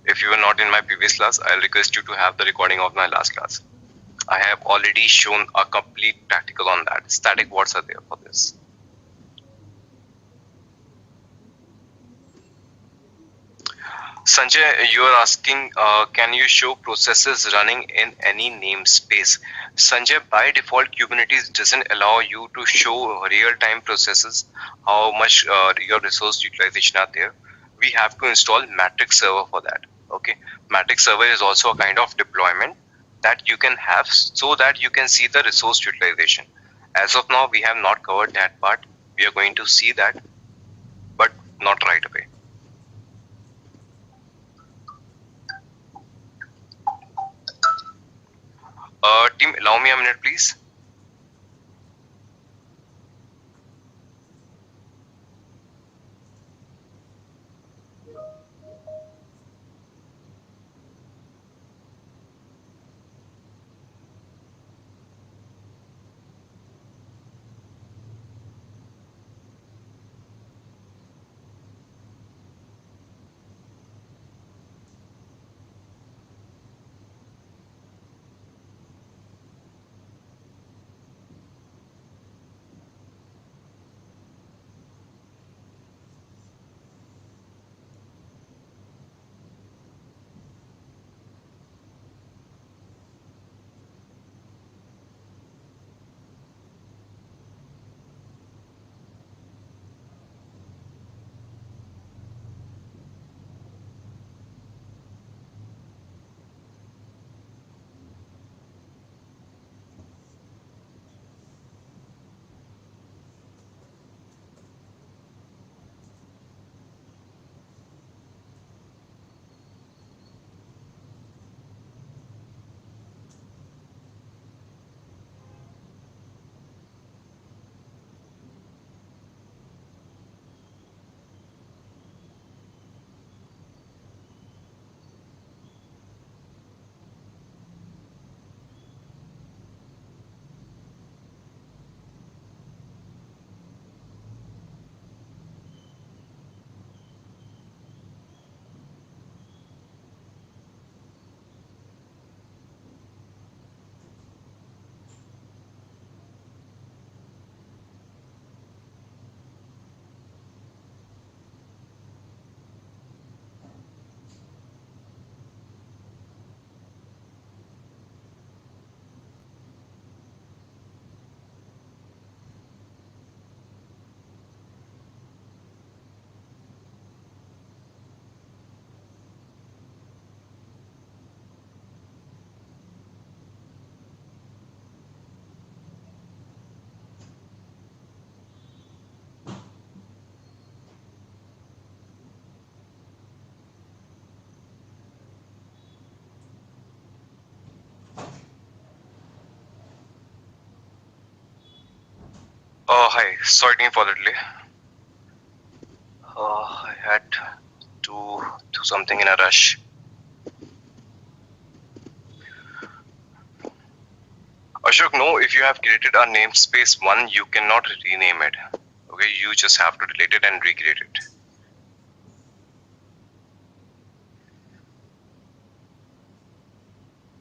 Speaker 2: If you were not in my previous class, I'll request you to have the recording of my last class. I have already shown a complete practical on that. Static pods are there for this. Sanjay, you are asking, can you show processes running in any namespace? Sanjay, by default, Kubernetes doesn't allow you to show real-time processes, how much your resource utilization are there. We have to install Matrix server for that. Okay, Matrix server is also a kind of deployment that you can have so that you can see the resource utilization. As of now, we have not covered that part. We are going to see that, but not right away. Team, allow me a minute, please. Hi, sorry for the delay. I had to do something in a rush. Ashok, no, if you have created a namespace 1, you cannot rename it. Okay, you just have to delete it and recreate it.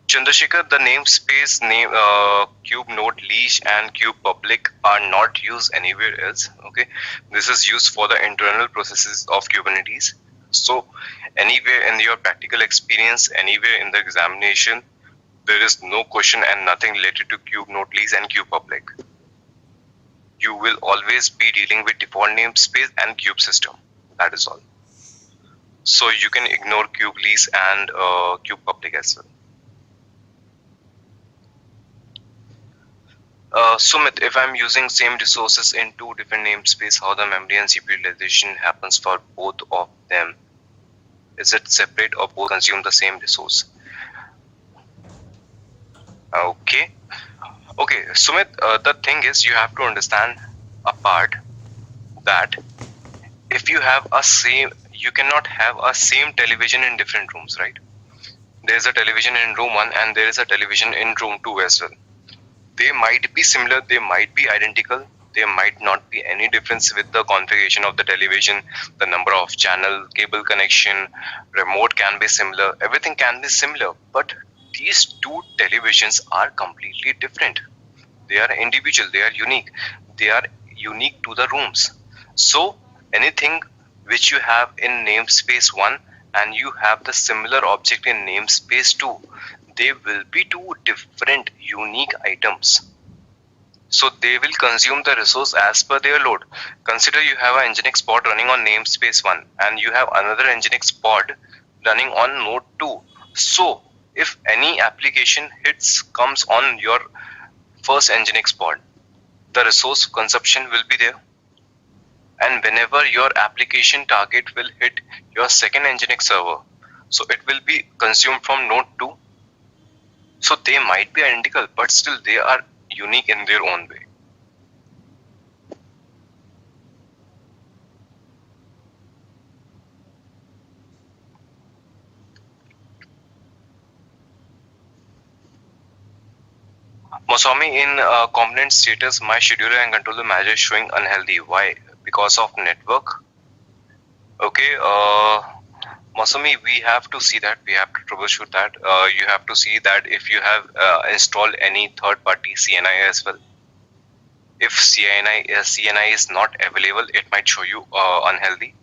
Speaker 2: Chandrasekhar, the namespace name kube node leash and kube public are not used anywhere else. Okay, this is used for the internal processes of Kubernetes. So anywhere in your practical experience, anywhere in the examination, there is no question and nothing related to kube node leash and kube public. You will always be dealing with default namespace and kube system. That is all. So you can ignore kube leash and kube public as well. Sumit, if I'm using same resources in two different namespace, how the memory and CPU utilization happens for both of them? Is it separate or both consume the same resource? Okay. Okay, Sumit, the thing is you have to understand a part that if you have a same, you cannot have a same television in different rooms, right? There's a television in room 1 and there is a television in room 2 as well. They might be similar, they might be identical, there might not be any difference with the configuration of the television, the number of channel, cable connection, remote can be similar, everything can be similar, but these two televisions are completely different. They are individual, they are unique to the rooms. So anything which you have in namespace 1 and you have the similar object in namespace 2, they will be two different unique items. So they will consume the resource as per their load. Consider you have an Nginx pod running on namespace 1 and you have another Nginx pod running on node 2. So if any application comes on your first Nginx pod, the resource consumption will be there. And whenever your application target will hit your second Nginx server, so it will be consumed from node 2. So they might be identical, but still they are unique in their own way. Masami, in component status, my scheduler and controller manager is showing unhealthy. Why? Because of network. Okay, Masami, we have to see that, we have to troubleshoot that. You have to see that if you have installed any third-party CNI as well. If CNI is not available, it might show you unhealthy.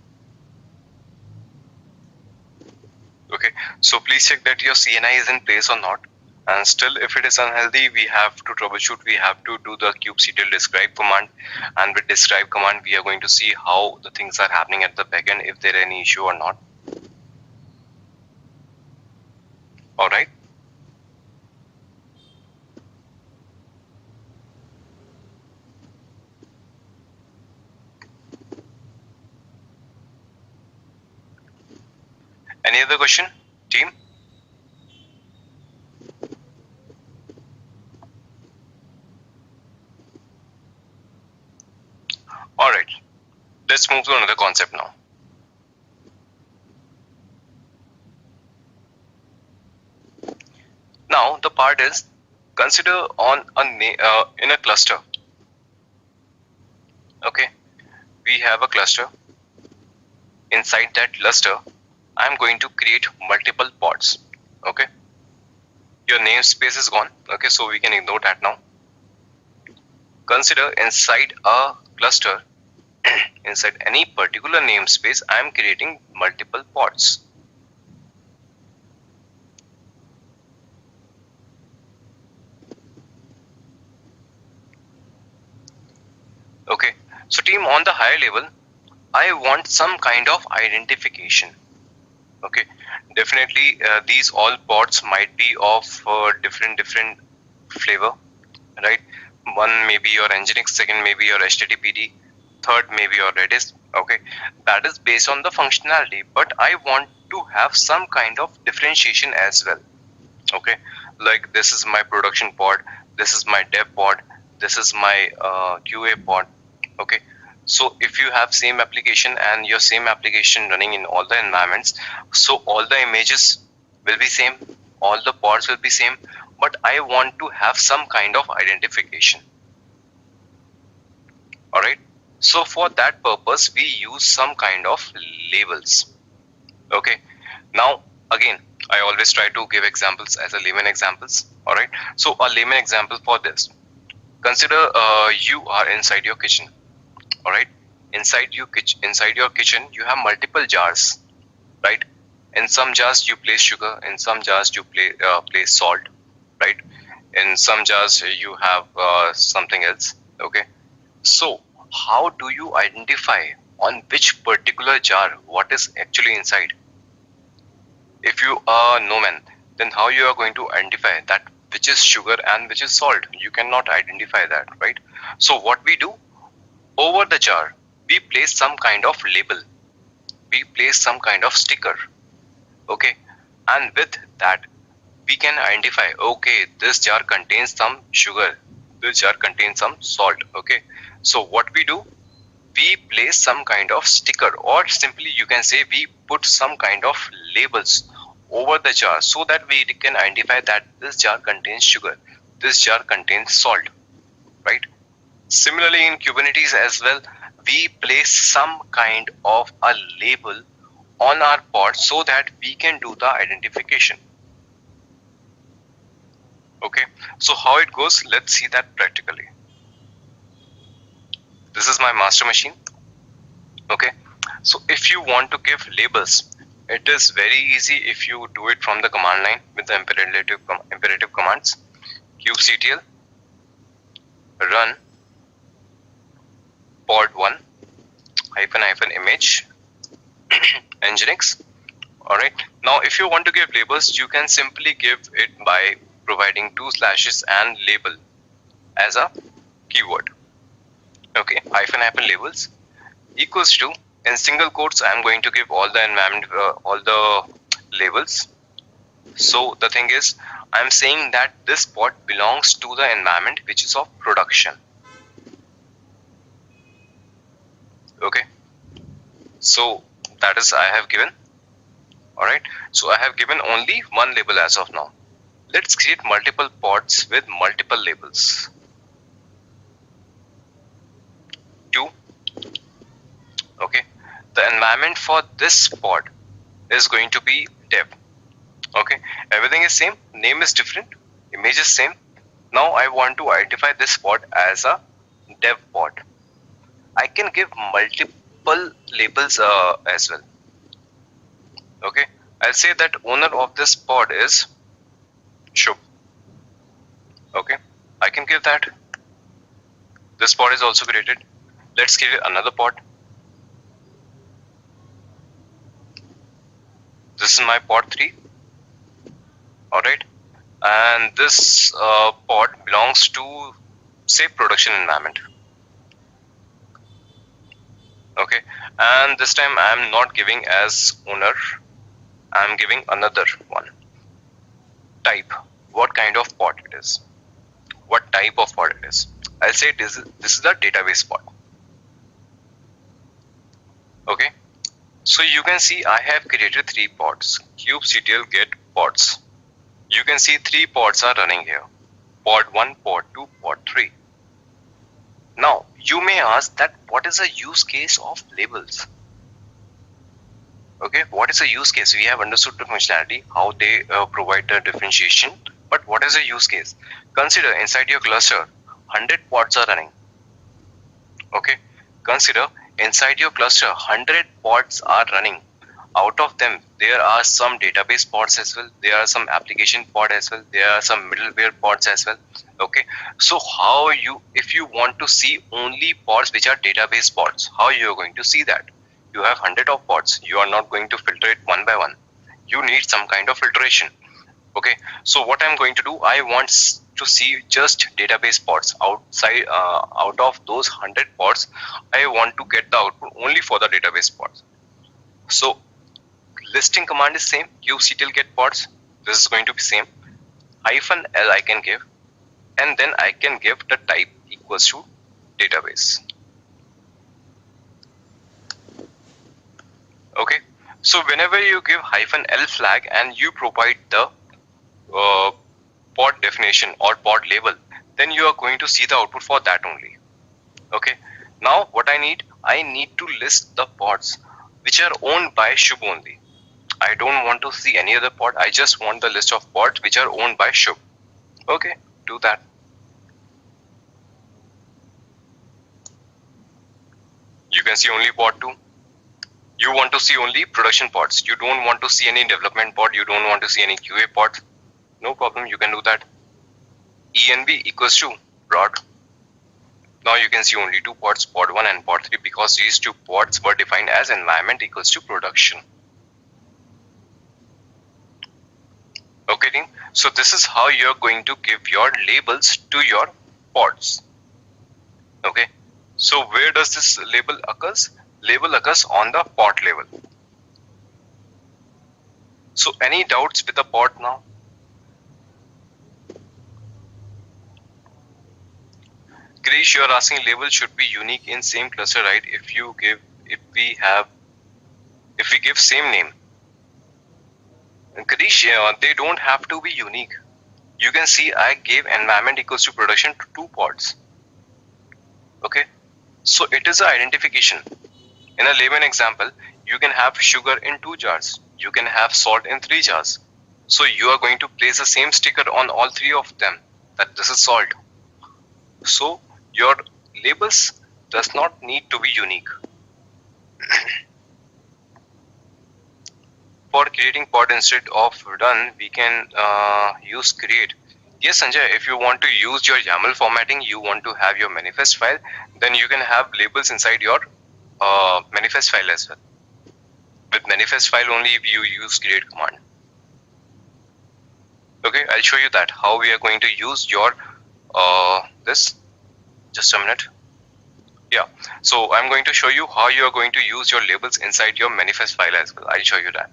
Speaker 2: Okay, so please check that your CNI is in place or not. And still, if it is unhealthy, we have to troubleshoot. We have to do the kubectl describe command, and with describe command, we are going to see how the things are happening at the backend, if there are any issue or not. All right. Any other question, team? All right, let's move to another concept now. Now the part is, consider on in a cluster. Okay, we have a cluster. Inside that cluster, I'm going to create multiple pods. Okay, your namespace is gone. Okay, so we can ignore that now. Consider inside a cluster, inside any particular namespace, I am creating multiple pods. Okay, so team, on the higher level, I want some kind of identification. Okay, definitely these all pods might be of different flavor, right? One may be your Nginx, second may be your HTTPD, third may be your Redis. Okay, that is based on the functionality, but I want to have some kind of differentiation as well. Okay, like this is my production pod, this is my dev pod, this is my QA pod. Okay, so if you have same application and your same application running in all the environments, so all the images will be same, all the pods will be same, but I want to have some kind of identification. All right, so for that purpose we use some kind of labels. Okay, now again I always try to give examples as a layman examples. All right, so a layman example for this, consider you are inside your kitchen. All right, inside your kitchen you have multiple jars, right? In some jars you place sugar, in some jars you place salt, right? In some jars you have something else. Okay, so how do you identify on which particular jar what is actually inside? If you are no man, then how you are going to identify that which is sugar and which is salt? You cannot identify that, right? So what we do, over the jar we place some kind of label, we place some kind of sticker. Okay, and with that we can identify, okay, this jar contains some sugar, this jar contains some salt. Okay, so what we do, we place some kind of sticker, or simply you can say we put some kind of labels over the jar so that we can identify that this jar contains sugar, this jar contains salt, right? Similarly in Kubernetes as well, we place some kind of a label on our pod so that we can do the identification. Okay, so how it goes, let's see that practically. This is my master machine. Okay, so if you want to give labels, it is very easy if you do it from the command line with the imperative commands. kubectl run pod1 -- image nginx. All right, now if you want to give labels, you can simply give it by providing 2 slashes and label as a keyword. Okay, -- labels equals to, in single quotes I am going to give all the environment, all the labels. So the thing is, I am saying that this pod belongs to the environment which is of production. Okay, so that is I have given. All right, so I have given only one label as of now. Let's create multiple pods with multiple labels. 2. Okay, the environment for this pod is going to be dev. Okay, everything is same, name is different, image is same. Now I want to identify this pod as a dev pod. I can give multiple labels as well. Okay, I'll say that owner of this pod is Shubh. Okay, I can give that. This pod is also created. Let's create another pod. This is my pod 3. Alright, and this pod belongs to, say, production environment. Okay, and this time I am not giving as owner, I am giving another one. Type, what kind of pod it is, what type of pod it is. I'll say this is the database pod. Okay, so you can see I have created 3 pods. kubectl get pods. You can see 3 pods are running here. Pod 1, pod 2, pod 3. Now you may ask that what is the use case of labels? Okay, what is the use case? We have understood the functionality, how they provide the differentiation, but what is the use case? Consider inside your cluster 100 pods are running. Okay, consider inside your cluster 100 pods are running. Out of them there are some database pods as well, there are some application pod as well, there are some middleware pods as well. Okay, so how you, if you want to see only pods which are database pods, how you are going to see that? You have 100 of pods, you are not going to filter it one by one, you need some kind of filtration. Okay, so what I'm going to do, I want to see just database pods outside, out of those 100 pods I want to get the output only for the database pods. So listing command is same, kubectl get pods, this is going to be same, -l I can give, and then I can give the type equals to database. So whenever you give -l flag and you provide the pod definition or pod label, then you are going to see the output for that only. Okay. Now what I need to list the pods which are owned by Shubh only. I don't want to see any other pod. I just want the list of pods which are owned by Shubh. Okay, do that. You can see only pod 2. You want to see only production pods. You don't want to see any development pod. You don't want to see any QA pods. No problem, you can do that. ENV equals to prod. Now you can see only two pods, pod 1 and pod 3, because these two pods were defined as environment equals to production. Okay, team. So this is how you're going to give your labels to your pods. Okay. So where does this label occurs? Label occurs on the pod level. So any doubts with the pod now? Krish, you're asking label should be unique in same cluster, right? If we give same name. Krish, they don't have to be unique. You can see I gave environment equals to production to two pods. Okay. So it is an identification. In a layman example, you can have sugar in 2 jars. You can have salt in 3 jars. So you are going to place the same sticker on all 3 of them that this is salt. So your labels does not need to be unique. For creating pod instead of run, we can use create. Yes, Sanjay, if you want to use your YAML formatting, you want to have your manifest file, then you can have labels inside your manifest file as well. With manifest file only you use create command. Okay, I'll show you that how we are going to use your this. Just a minute. Yeah, so I'm going to show you how you are going to use your labels inside your manifest file as well. I'll show you that.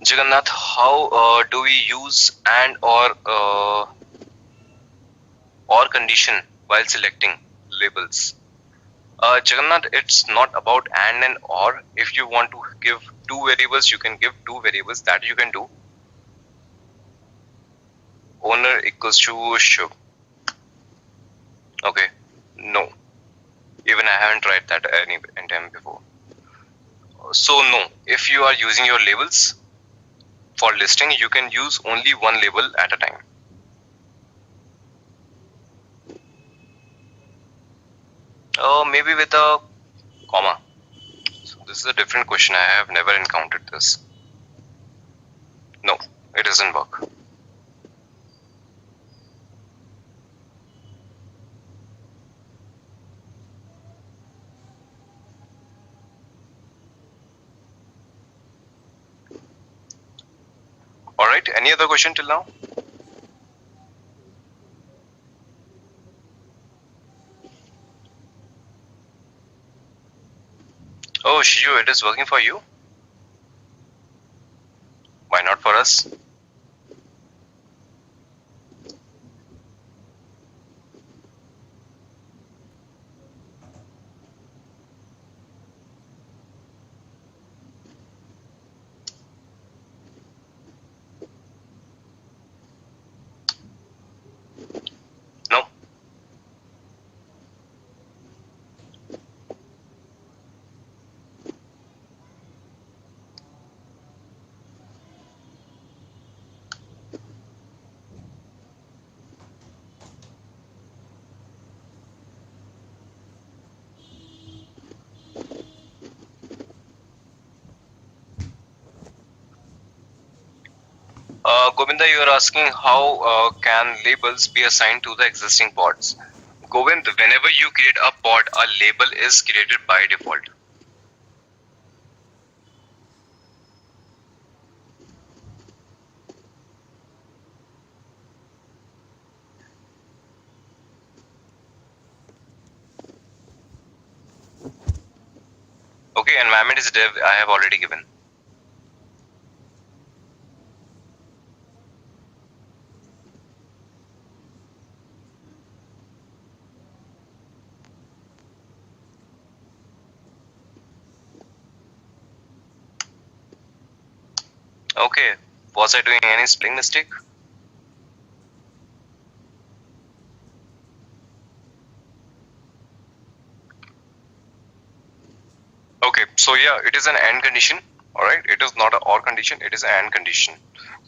Speaker 2: Jagannath, how do we use and or condition while selecting labels? Jagannath, it's not about and or. If you want to give two variables, you can give two variables. That you can do. Owner equals to Shubh. Okay, no. Even I haven't tried that any time before. So no, if you are using your labels for listing, you can use only one label at a time. Maybe with a comma. So this is a different question. I have never encountered this. No, it doesn't work. All right, any other question till now? Oh, Shiju, it is working for you? Why not for us? No? Govinda, you are asking how can labels be assigned to the existing pods? Govind, whenever you create a pod, a label is created by default. Okay, environment is dev, I have already given. Okay, was I doing any spelling mistake? Okay, so yeah, it is an AND condition. All right, it is not an OR condition, it is an AND condition.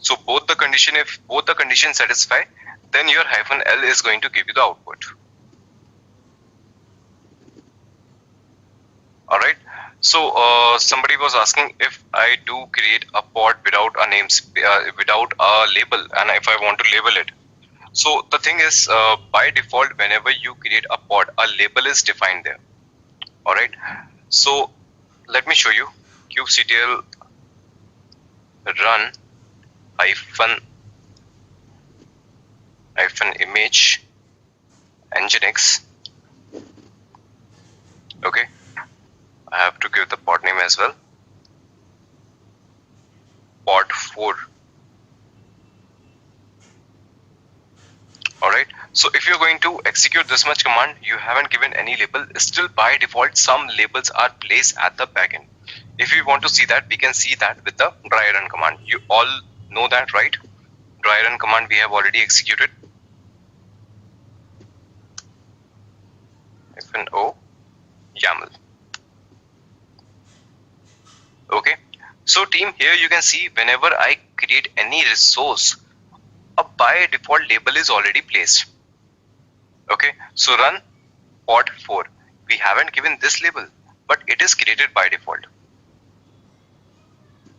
Speaker 2: So both the condition, if both the conditions satisfy, then your -L is going to give you the output. All right. So somebody was asking if I do create a pod without a without a label, and if I want to label it. So the thing is, by default, whenever you create a pod, a label is defined there. All right. So let me show you. kubectl run hyphen image nginx. Okay. I have to give the pod name as well. Pod 4. Alright, so if you're going to execute this much command, you haven't given any label. Still by default, some labels are placed at the backend. If we want to see that, we can see that with the dry run command. You all know that, right? Dry run command we have already executed. -o YAML. Okay, so team, here you can see whenever I create any resource, a by default label is already placed. Okay, so run pod 4. We haven't given this label, but it is created by default.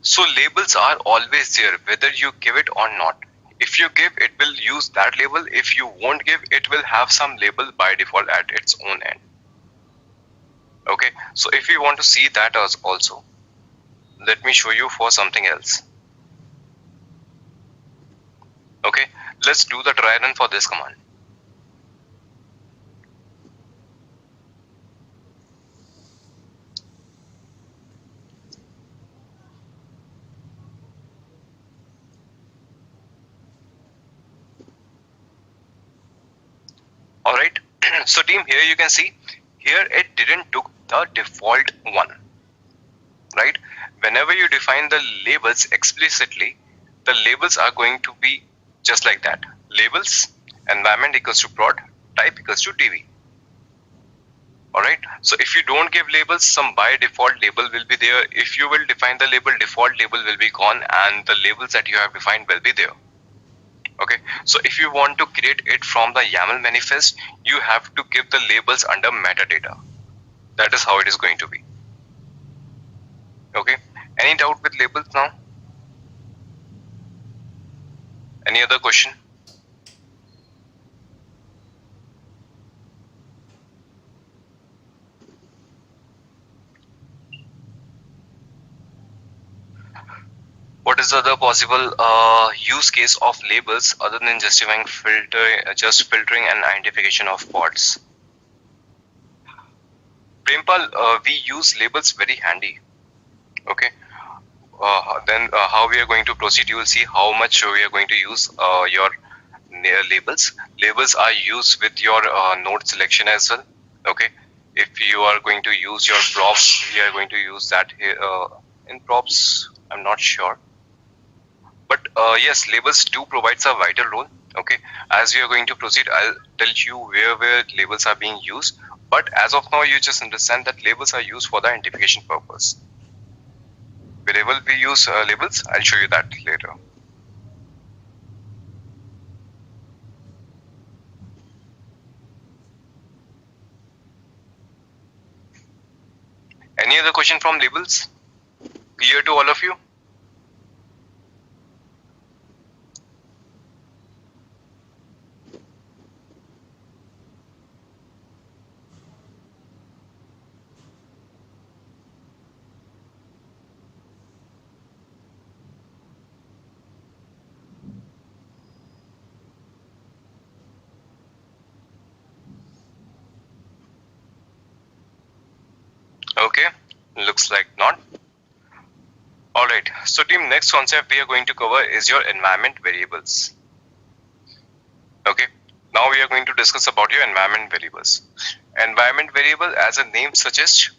Speaker 2: So labels are always there, whether you give it or not. If you give, it will use that label. If you won't give, it will have some label by default at its own end. Okay, so if you want to see that as also, let me show you for something else. Okay, let's do the dry run for this command. Alright, so team, here you can see, here it didn't took the default one, right? Whenever you define the labels explicitly, the labels are going to be just like that. Labels, environment equals to prod, type equals to dv. Alright, so if you don't give labels, some by default label will be there. If you will define the label, default label will be gone and the labels that you have defined will be there. Okay, so if you want to create it from the YAML manifest, you have to give the labels under metadata. That is how it is going to be. Okay, any doubt with labels now? Any other question? What is the other possible use case of labels other than justifying filtering and identification of pods? Prempal, we use labels very handy. Okay, then how we are going to proceed, you will see how much we are going to use your labels. Labels are used with your node selection as well. Okay, if you are going to use your props, we are going to use that here in props. I'm not sure, but yes, labels do provide a vital role. Okay, as we are going to proceed, I'll tell you where labels are being used. But as of now, you just understand that labels are used for the identification purpose. Wherever we use labels, I'll show you that later. Any other question from labels? Clear to all of you? Okay, looks like not. Alright, so team, next concept we are going to cover is your environment variables. Okay, now we are going to discuss about your environment variables. Environment variable, as a name suggests,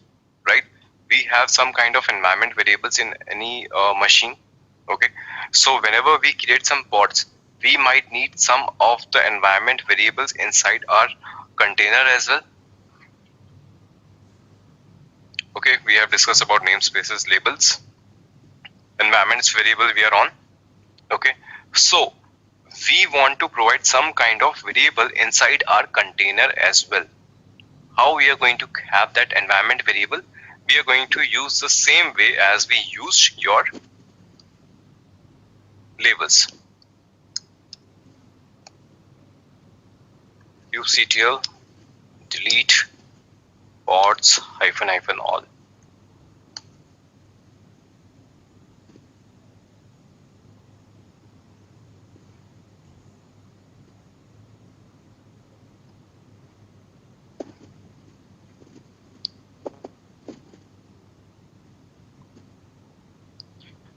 Speaker 2: right? We have some kind of environment variables in any machine. Okay, so whenever we create some pods, we might need some of the environment variables inside our container as well. Okay, we have discussed about namespaces, labels, environments variable we are on. Okay, so we want to provide some kind of variable inside our container as well. How we are going to have that environment variable? We are going to use the same way as we used your labels. kubectl delete pods -- all.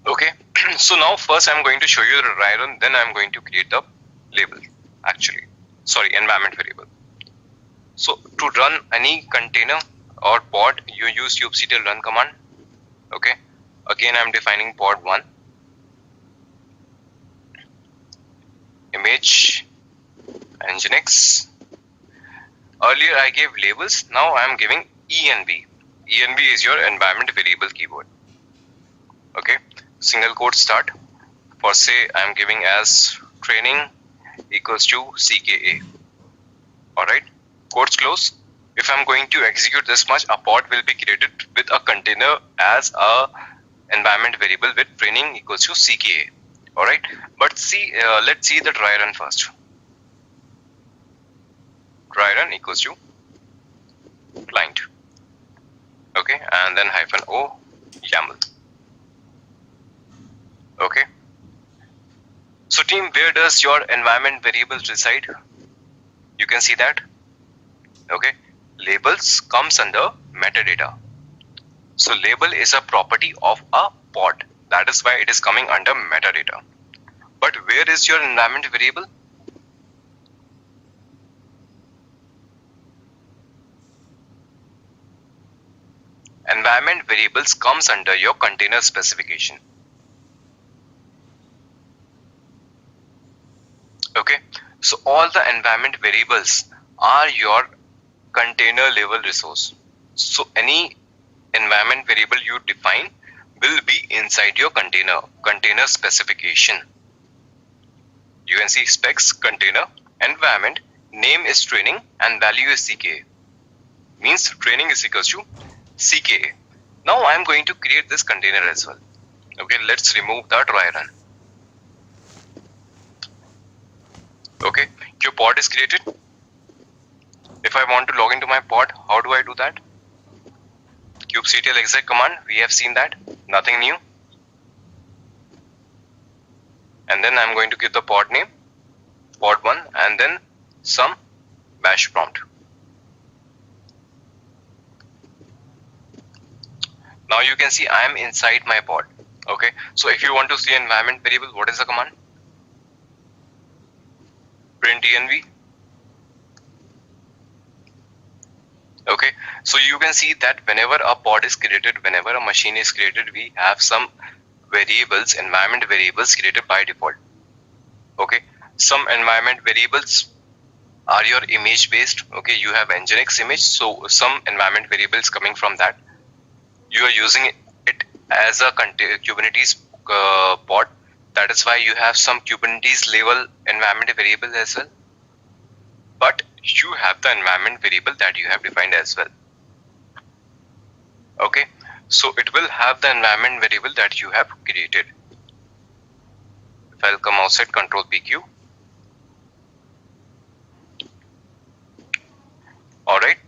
Speaker 2: Okay, so now first I'm going to show you the run, then I'm going to create the label, actually, sorry, environment variable. So to run any container or pod, you use kubectl run command. Okay, again I'm defining pod 1, image, nginx. Earlier I gave labels, now I'm giving env. Env is your environment variable keyword. Okay, single quote start. For say I'm giving as training equals to CKA. Alright, quotes close. If I'm going to execute this much, a pod will be created with a container as a environment variable with training equals to CKA. Alright, but see, let's see the try run first. Try run equals to client. Okay, and then -o YAML. Okay, so team, where does your environment variables reside? You can see that. Okay, labels comes under metadata. So label is a property of a pod. That is why it is coming under metadata. But where is your environment variable? Environment variables comes under your container specification. Okay, so all the environment variables are your container level resource. So any environment variable you define will be inside your container specification. You can see specs, container, environment, name is training, and value is CKA. Means training is equals to CKA. Now I am going to create this container as well. Okay, let's remove the try run. Okay, your pod is created. If I want to log into my pod, how do I do that? kubectl exec command, we have seen that, nothing new. And then I'm going to give the pod name, pod1, and then some bash prompt. Now you can see I am inside my pod. Okay, so if you want to see environment variable, what is the command? Print env. Okay, so you can see that whenever a pod is created, whenever a machine is created, we have some variables, environment variables created by default. Okay, some environment variables are your image based. Okay, you have nginx image, so some environment variables coming from that. You are using it as a Kubernetes pod. That is why you have some Kubernetes level environment variable as well. But you have the environment variable that you have defined as well. Okay, so it will have the environment variable that you have created. If I'll come outside, Control PQ. Alright.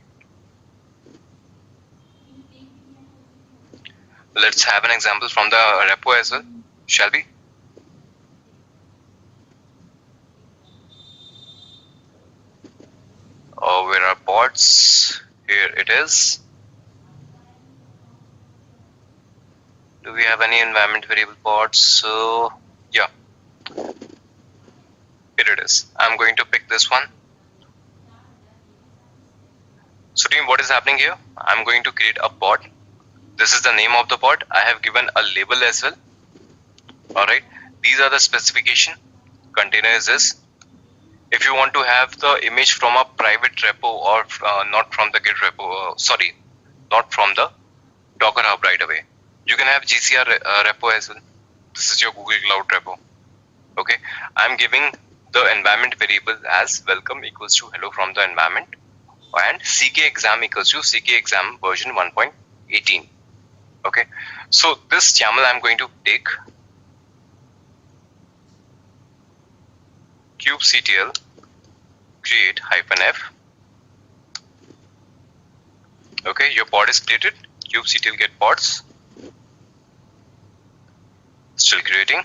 Speaker 2: Let's have an example from the repo as well, shall we? Oh, where are pods? Here it is. Do we have any environment variable pods? So yeah, here it is. I'm going to pick this one. So team, what is happening here? I'm going to create a pod. This is the name of the pod. I have given a label as well. Alright, these are the specification. Container is this. If you want to have the image from a private repo or not from the Git repo, not from the Docker Hub right away, you can have GCR repo as well. This is your Google Cloud repo. Okay, I'm giving the environment variable as welcome equals to hello from the environment, and CK exam equals to CK exam version 1.18. Okay, so this YAML I'm going to take kubectl create -f. Okay, your pod is created. Kubectl get pods. Still creating.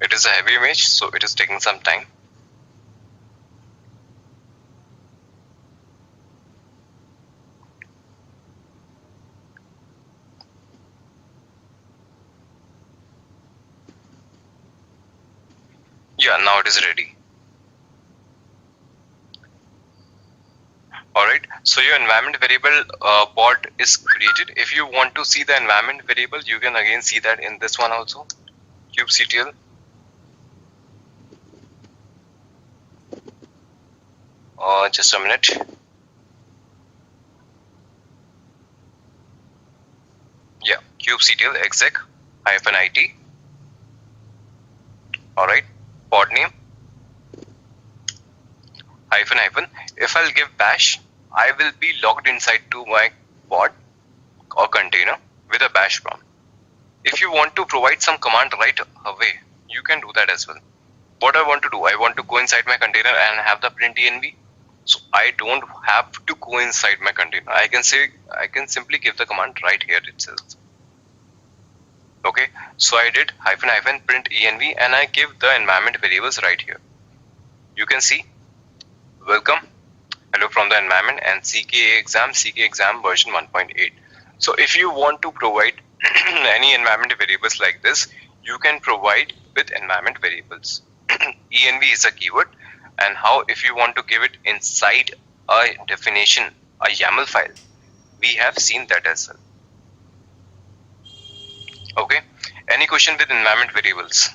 Speaker 2: It is a heavy image, so it is taking some time. Yeah, now it is ready. Alright, so your environment variable pod is created. If you want to see the environment variable, you can again see that in this one also. Kubectl just a minute. Yeah, kubectl exec -it. Alright, pod name --. If I'll give bash, I will be logged inside to my pod or container with a bash prompt. If you want to provide some command right away, you can do that as well. What I want to do, I want to go inside my container and have the print env. So I don't have to go inside my container. I can simply give the command right here itself. Okay, so I did --, print env, and I give the environment variables right here. You can see welcome, hello from the environment, and CKA exam version 1.8. So if you want to provide any environment variables like this, you can provide with environment variables. env is a keyword, and how if you want to give it inside a definition, a YAML file, we have seen that as well. Okay, any question with environment variables?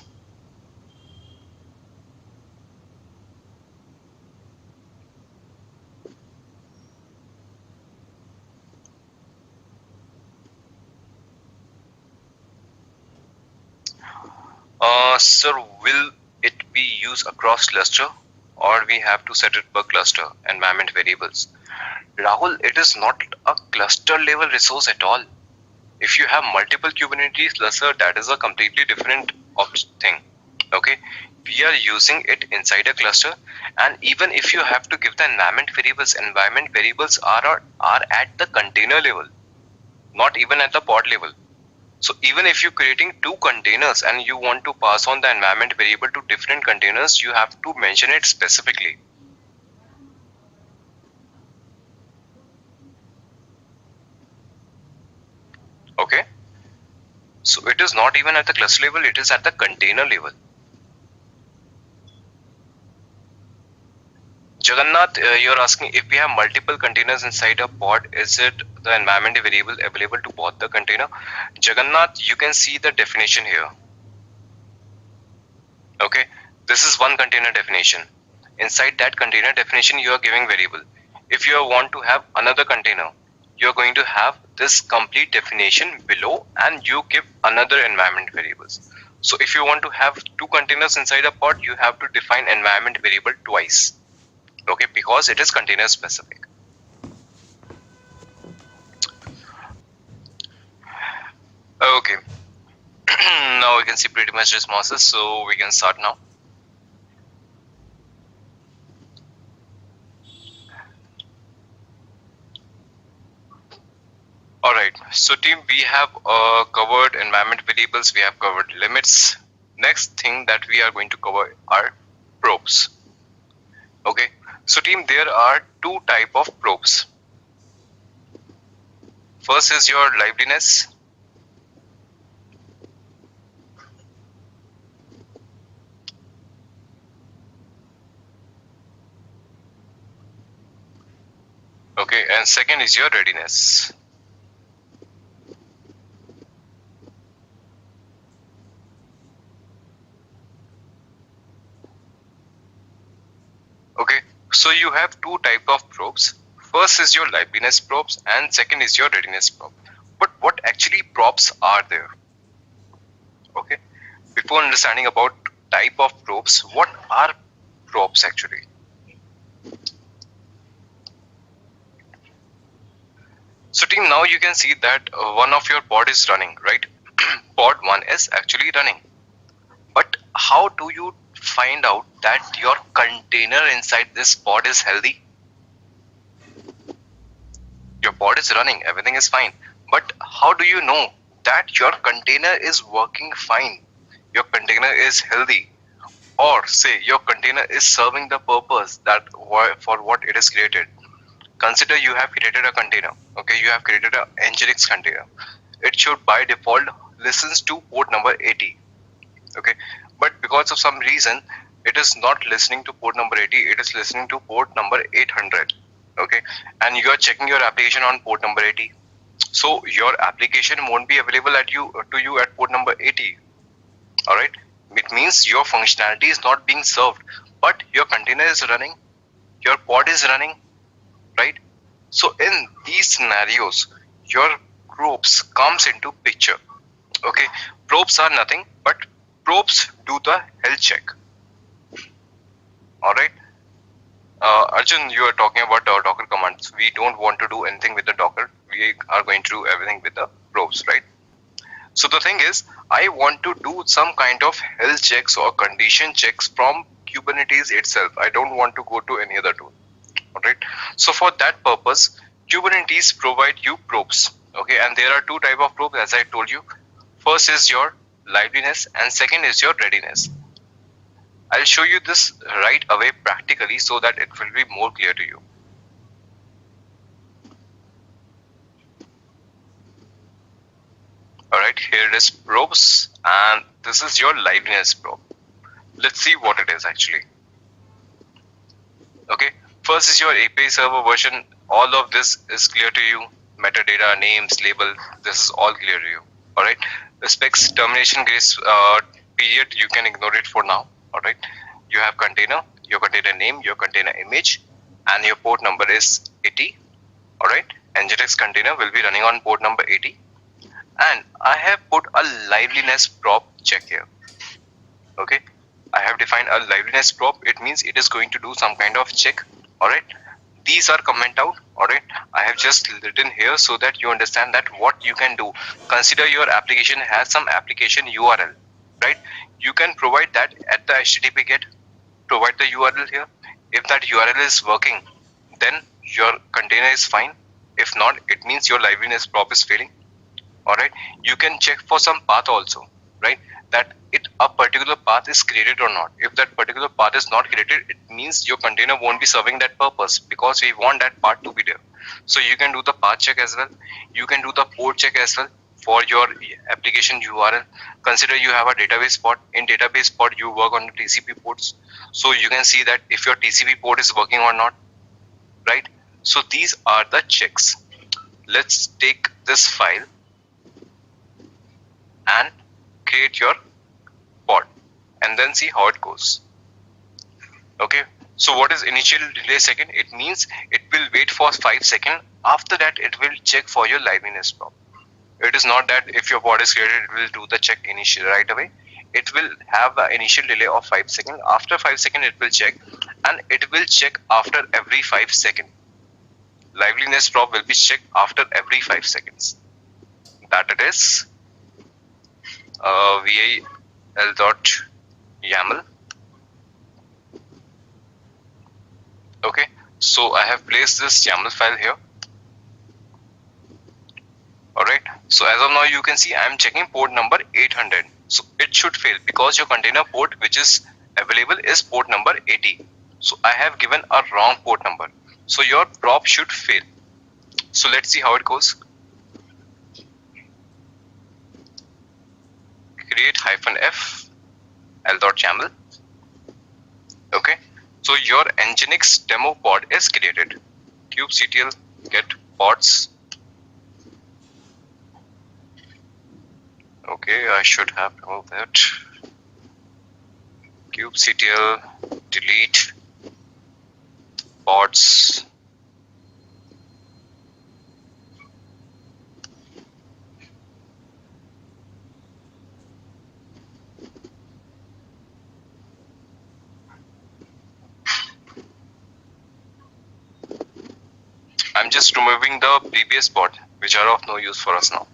Speaker 2: Sir, will it be used across cluster, or we have to set it per cluster environment variables? Rahul, it is not a cluster level resource at all. If you have multiple Kubernetes cluster, that is a completely different thing. Okay, we are using it inside a cluster, and even if you have to give the environment variables are at the container level, not even at the pod level. So even if you're creating two containers and you want to pass on the environment variable to different containers, you have to mention it specifically. Okay, so it is not even at the cluster level, it is at the container level. Jagannath, you're asking if we have multiple containers inside a pod, is it the environment variable available to both the container? Jagannath, you can see the definition here. Okay, this is one container definition. Inside that container definition, you are giving variable. If you want to have another container, you're going to have this complete definition below, and you give another environment variables. So if you want to have two containers inside a pod, you have to define environment variable twice. Okay, because it is container specific. Okay, now we can see pretty much responses, so we can start now. Alright, so team, we have covered environment variables, we have covered limits. Next thing that we are going to cover are probes. Okay, so team, there are two type of probes. First is your liveliness. Okay, and second is your readiness. Okay, so you have two type of probes. First is your liveliness probes and second is your readiness probe. But what actually probes are there? Okay, before understanding about type of probes, what are probes actually? So team, now you can see that one of your pod is running, right? Pod 1 is actually running. But how do you find out that your container inside this pod is healthy? Your pod is running, everything is fine. But how do you know that your container is working fine? Your container is healthy, or say your container is serving the purpose that for what it is created. Consider you have created a container. Okay, you have created a Nginx container. It should by default listens to port number 80. Okay, but because of some reason it is not listening to port number 80, it is listening to port number 800. Okay, and you are checking your application on port number 80, so your application won't be available at you at port number 80. All right, it means your functionality is not being served, but your container is running, your pod is running, right? So in these scenarios, your probes comes into picture. Okay, probes are nothing but probes do the health check. All right, Arjun, you are talking about our Docker commands. We don't want to do anything with the Docker. We are going to do everything with the probes, right? So the thing is, I want to do some kind of health checks or condition checks from Kubernetes itself. I don't want to go to any other tool. All right. So for that purpose, Kubernetes provide you probes. Okay, and there are two type of probes, as I told you. First is your liveliness and second is your readiness. I'll show you this right away practically so that it will be more clear to you. Alright, here it is probes and this is your liveliness probe. Let's see what it is actually. Okay, first is your API server version. All of this is clear to you. Metadata, names, label, this is all clear to you. Alright, the specs termination grace period, you can ignore it for now. Alright, you have container, your container name, your container image, and your port number is 80. Alright, Nginx container will be running on port number 80. And I have put a liveliness probe check here. Okay, I have defined a liveliness probe. It means it is going to do some kind of check. Alright, these are comment out. Alright, I have just written here so that you understand that what you can do. Consider your application has some application URL, right? You can provide that at the HTTP GET. Provide the URL here. If that URL is working, then your container is fine. If not, it means your liveliness probe is failing. Alright, you can check for some path also, right? That a particular path is created or not. If that particular path is not created, it means your container won't be serving that purpose because we want that path to be there. So you can do the path check as well. You can do the port check as well for your application URL. Consider you have a database pod. In database pod, you work on the TCP ports. So you can see that if your TCP port is working or not, right? So these are the checks. Let's take this file and create your pod and then see how it goes. Okay, so what is initial delay second? It means it will wait for 5 seconds. After that, it will check for your liveliness probe. It is not that if your pod is created, it will do the check initially right away. It will have an initial delay of 5 seconds. After 5 seconds, it will check, and it will check after every 5 seconds. Liveliness probe will be checked after every 5 seconds. That it is val.yaml. Okay, so I have placed this YAML file here. Alright, so as of now you can see I am checking port number 800. So it should fail because your container port which is available is port number 80. So I have given a wrong port number. So your probe should fail. So let's see how it goes. Create -f l.yaml. Okay, so your Nginx demo pod is created. kubectl get pods. Okay, I should have removed that. kubectl delete pods. I'm just removing the previous pod, which are of no use for us now.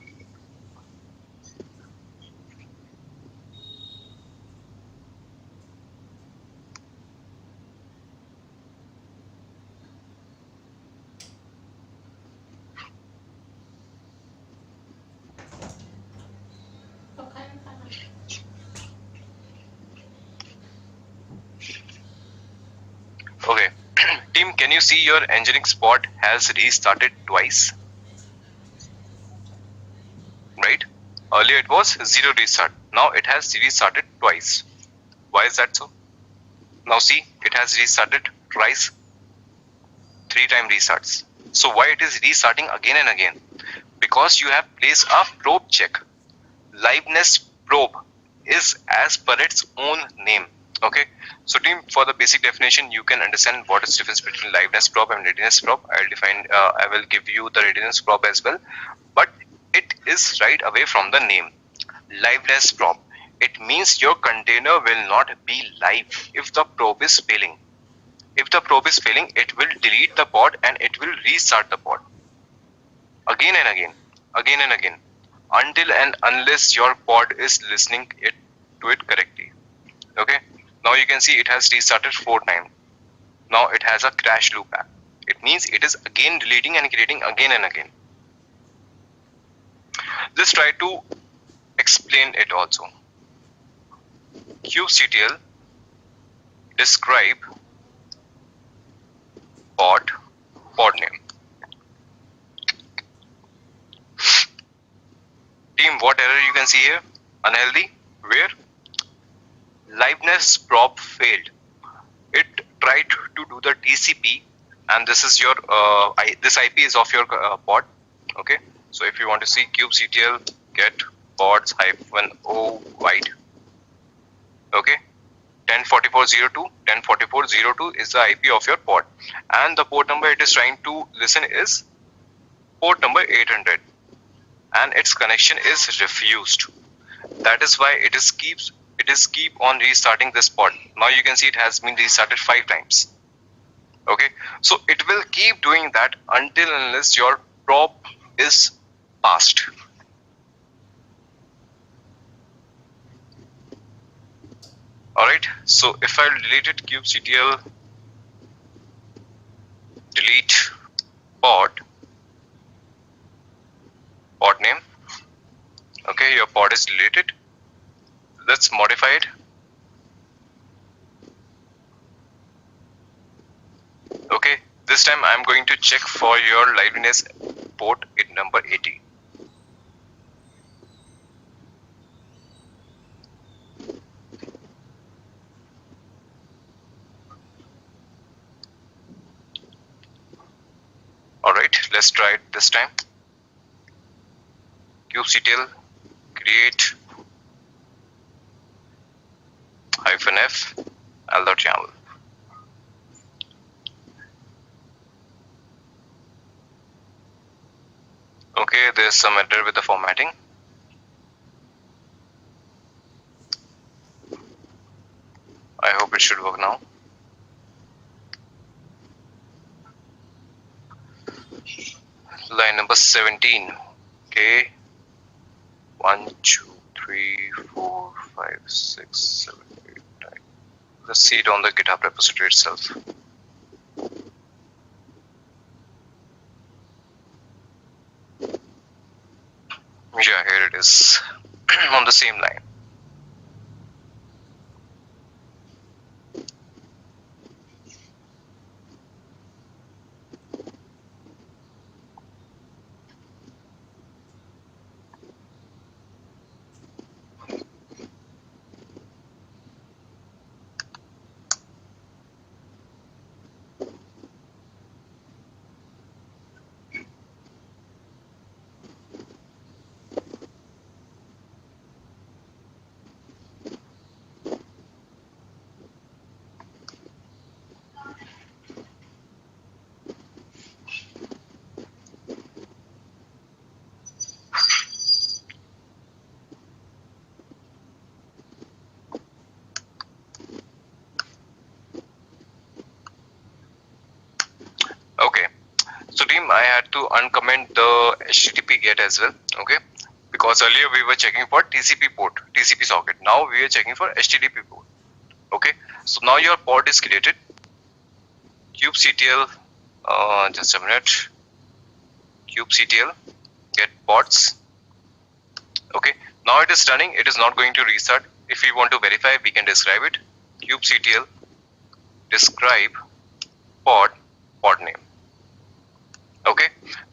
Speaker 2: Okay, team, can you see your Nginx pod has restarted twice? Right? Earlier it was 0 restart. Now it has restarted twice. Why is that so? Now see, it has restarted twice, 3-time restarts. So why it is restarting again and again? Because you have placed a probe check. Liveness probe is as per its own name. Okay, so team, for the basic definition, you can understand what is the difference between liveness probe and readiness probe. I will give you the readiness probe as well, but it is right away from the name. Liveness probe, it means your container will not be live if the probe is failing. If the probe is failing, it will delete the pod and it will restart the pod again and again, until and unless your pod is listening to it correctly. Okay, now you can see it has restarted 4 times. Now it has a crash loop back. It means it is again deleting and creating again and again. Let's try to explain it also. kubectl describe pod name. Team, what error you can see here? Unhealthy. Where? Liveness probe failed. It tried to do the TCP, and this is your this IP is of your pod. Okay, so if you want to see kubectl get pods -o wide. Okay, 104402 is the IP of your pod, and the port number it is trying to listen is port number 800, and its connection is refused. That is why it is keep on restarting this pod. Now you can see it has been restarted 5 times. Okay, so it will keep doing that until unless your probe is passed. Alright, so if I delete it, kubectl delete pod name. Okay, your pod is deleted. Let's modify it. Okay, this time I'm going to check for your liveness port at number 80. Alright, let's try it this time. kubectl create -f l.yaml. Okay, there's some error with the formatting. I hope it should work now. Line number 17. Okay. 1, 2, 3, 4, 5, 6, 7, 8, 9. Let's see it on the GitHub repository itself. Yeah, here it is on the same line. stream, I had to uncomment the HTTP get as well. Okay, because earlier we were checking for TCP port, TCP socket. Now we are checking for HTTP port. Okay, so now your port is created. kubectl, just a minute. kubectl get ports. Okay, now it is running. It is not going to restart. If we want to verify, we can describe it. kubectl describe port name. Okay,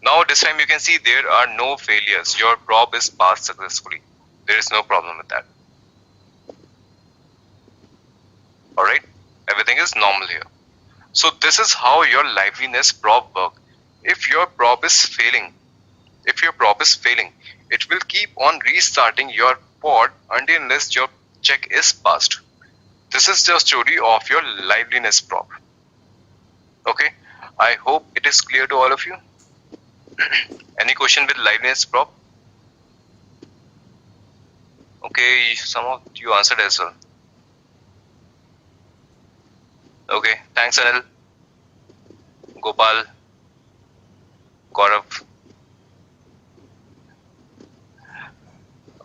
Speaker 2: now this time you can see there are no failures. Your probe is passed successfully. There is no problem with that. Alright, everything is normal here. So this is how your liveliness probe work. If your probe is failing, it will keep on restarting your pod until unless your check is passed. This is the story of your liveliness probe. Okay, I hope it is clear to all of you. Any question with liveliness probe? Okay, some of you answered as well. Okay, thanks Anil, Gopal, Gaurav.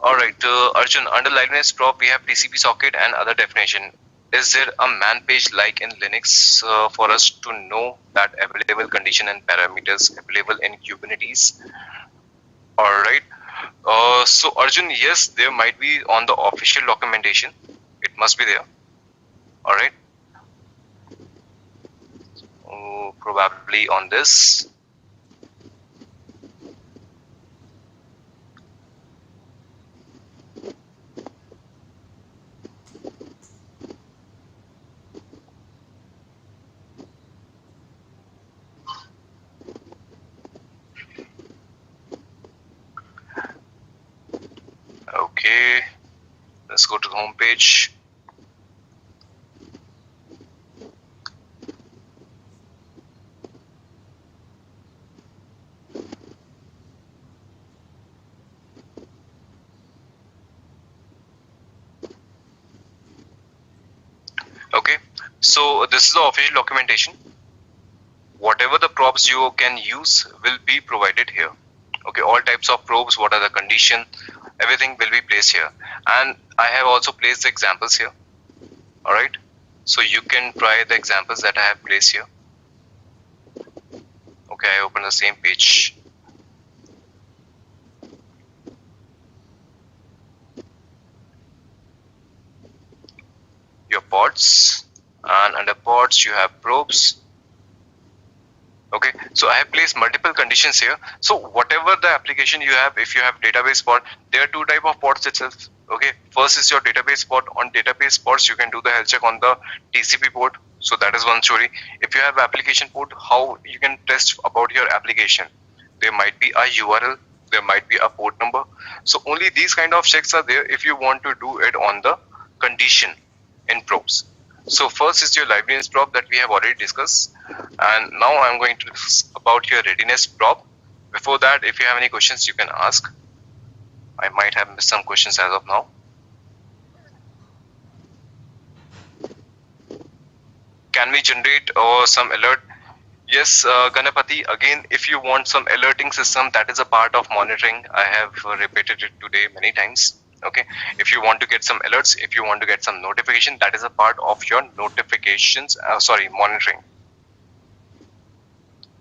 Speaker 2: Alright, Arjun, under liveliness probe we have TCP socket and other definition. Is there a man page like in Linux for us to know that available condition and parameters available in Kubernetes? Alright, so Arjun, yes, there might be on the official documentation. It must be there. Alright. Probably on this. Okay, let's go to the home page. Okay, so this is the official documentation. Whatever the probes you can use will be provided here. Okay, all types of probes, what are the condition, everything will be placed here. And I have also placed the examples here. Alright, so you can try the examples that I have placed here. Okay, I open the same page. Your pods, and under pods you have probes. Okay, so I have placed multiple conditions here. So whatever the application you have, if you have database pod, there are two type of pods itself. Okay, first is your database pod. On database pods you can do the health check on the TCP port. So that is one story. If you have application port, how you can test about your application? There might be a URL, there might be a port number. So only these kind of checks are there if you want to do it on the condition in probes. So first is your liveliness probe that we have already discussed, and now I'm going to discuss about your readiness probe. Before that, if you have any questions, you can ask. I might have missed some questions as of now. Can we generate some alert? Yes, Ganapati, again, if you want some alerting system, that is a part of monitoring. I have repeated it today many times. Okay, if you want to get some alerts, if you want to get some notification, that is a part of your notifications, monitoring.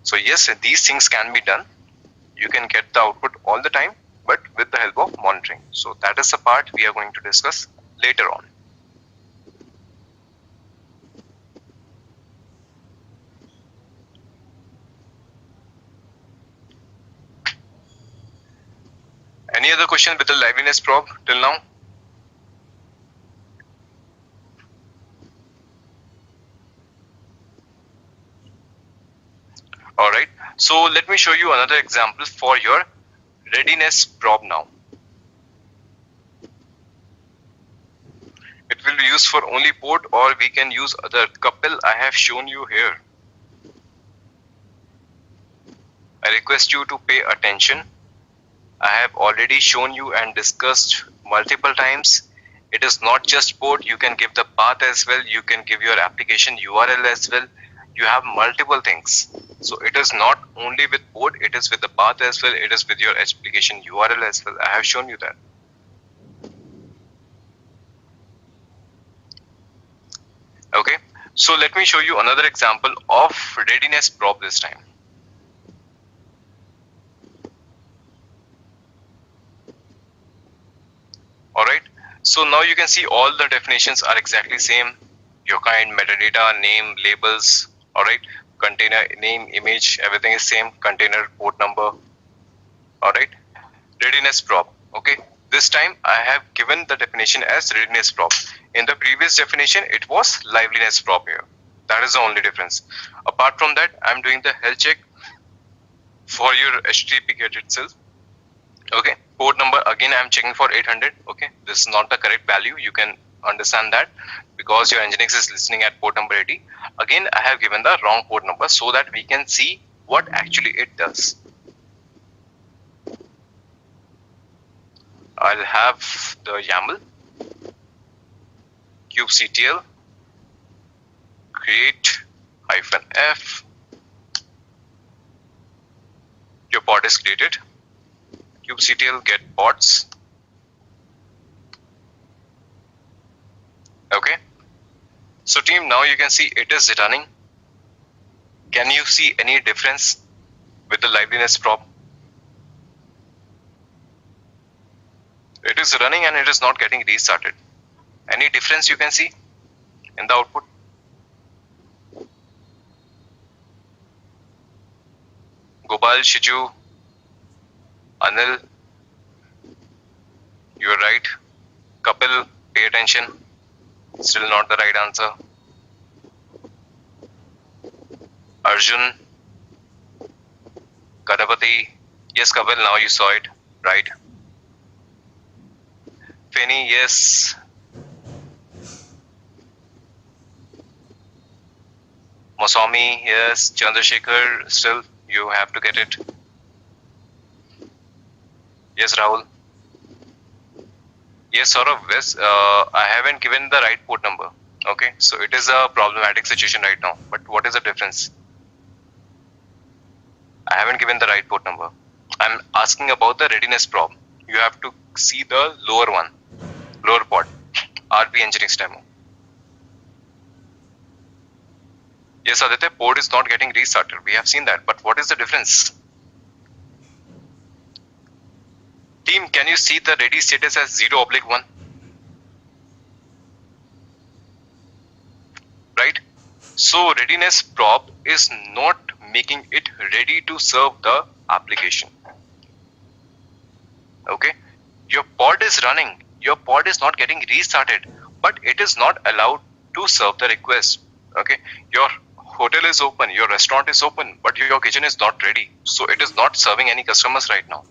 Speaker 2: So yes, these things can be done. You can get the output all the time, but with the help of monitoring. So that is the part we are going to discuss later on. Any other question with the liveliness probe till now? Alright, so let me show you another example for your readiness probe now. It will be used for only port, or we can use other couple I have shown you here. I request you to pay attention. I have already shown you and discussed multiple times. It is not just port, you can give the path as well, you can give your application URL as well. You have multiple things. So it is not only with port, it is with the path as well, it is with your application URL as well. I have shown you that. Okay, so let me show you another example of readiness prop this time. Alright, so now you can see all the definitions are exactly same. Your kind, metadata, name, labels, alright, container name, image, everything is same, container port number. Alright, readiness prop. Okay, this time I have given the definition as readiness prop. In the previous definition, it was liveliness prop here. That is the only difference. Apart from that, I'm doing the health check for your HTTP GET itself. Okay, port number again I'm checking for 800. Okay, this is not the correct value. You can understand that because your Nginx is listening at port number 80. Again, I have given the wrong port number so that we can see what actually it does. I'll have the YAML kubectl create -f. Your pod is created. kubectl get pods. Okay. So team, now you can see it is running. Can you see any difference with the liveliness prop? It is running and it is not getting restarted. Any difference you can see in the output? Gopal, Shiju, Anil, you are right. Kapil, pay attention. Still not the right answer. Arjun, Kadapati, yes Kapil, now you saw it, right? Penny, yes. Moswami, yes. Chandrasekhar, still you have to get it. Yes, Rahul. Yes, Saurav, yes. I haven't given the right port number. Okay, so it is a problematic situation right now. But what is the difference? I haven't given the right port number. I'm asking about the readiness prop. You have to see the lower one. Lower pod, RP Nginx demo. Yes, Aditya, port is not getting restarted. We have seen that, but what is the difference? Team, can you see the ready status as 0/1? Right? So readiness prop is not making it ready to serve the application. Okay, your pod is running. Your pod is not getting restarted, but it is not allowed to serve the request. Okay, your hotel is open, your restaurant is open, but your kitchen is not ready, so it is not serving any customers right now.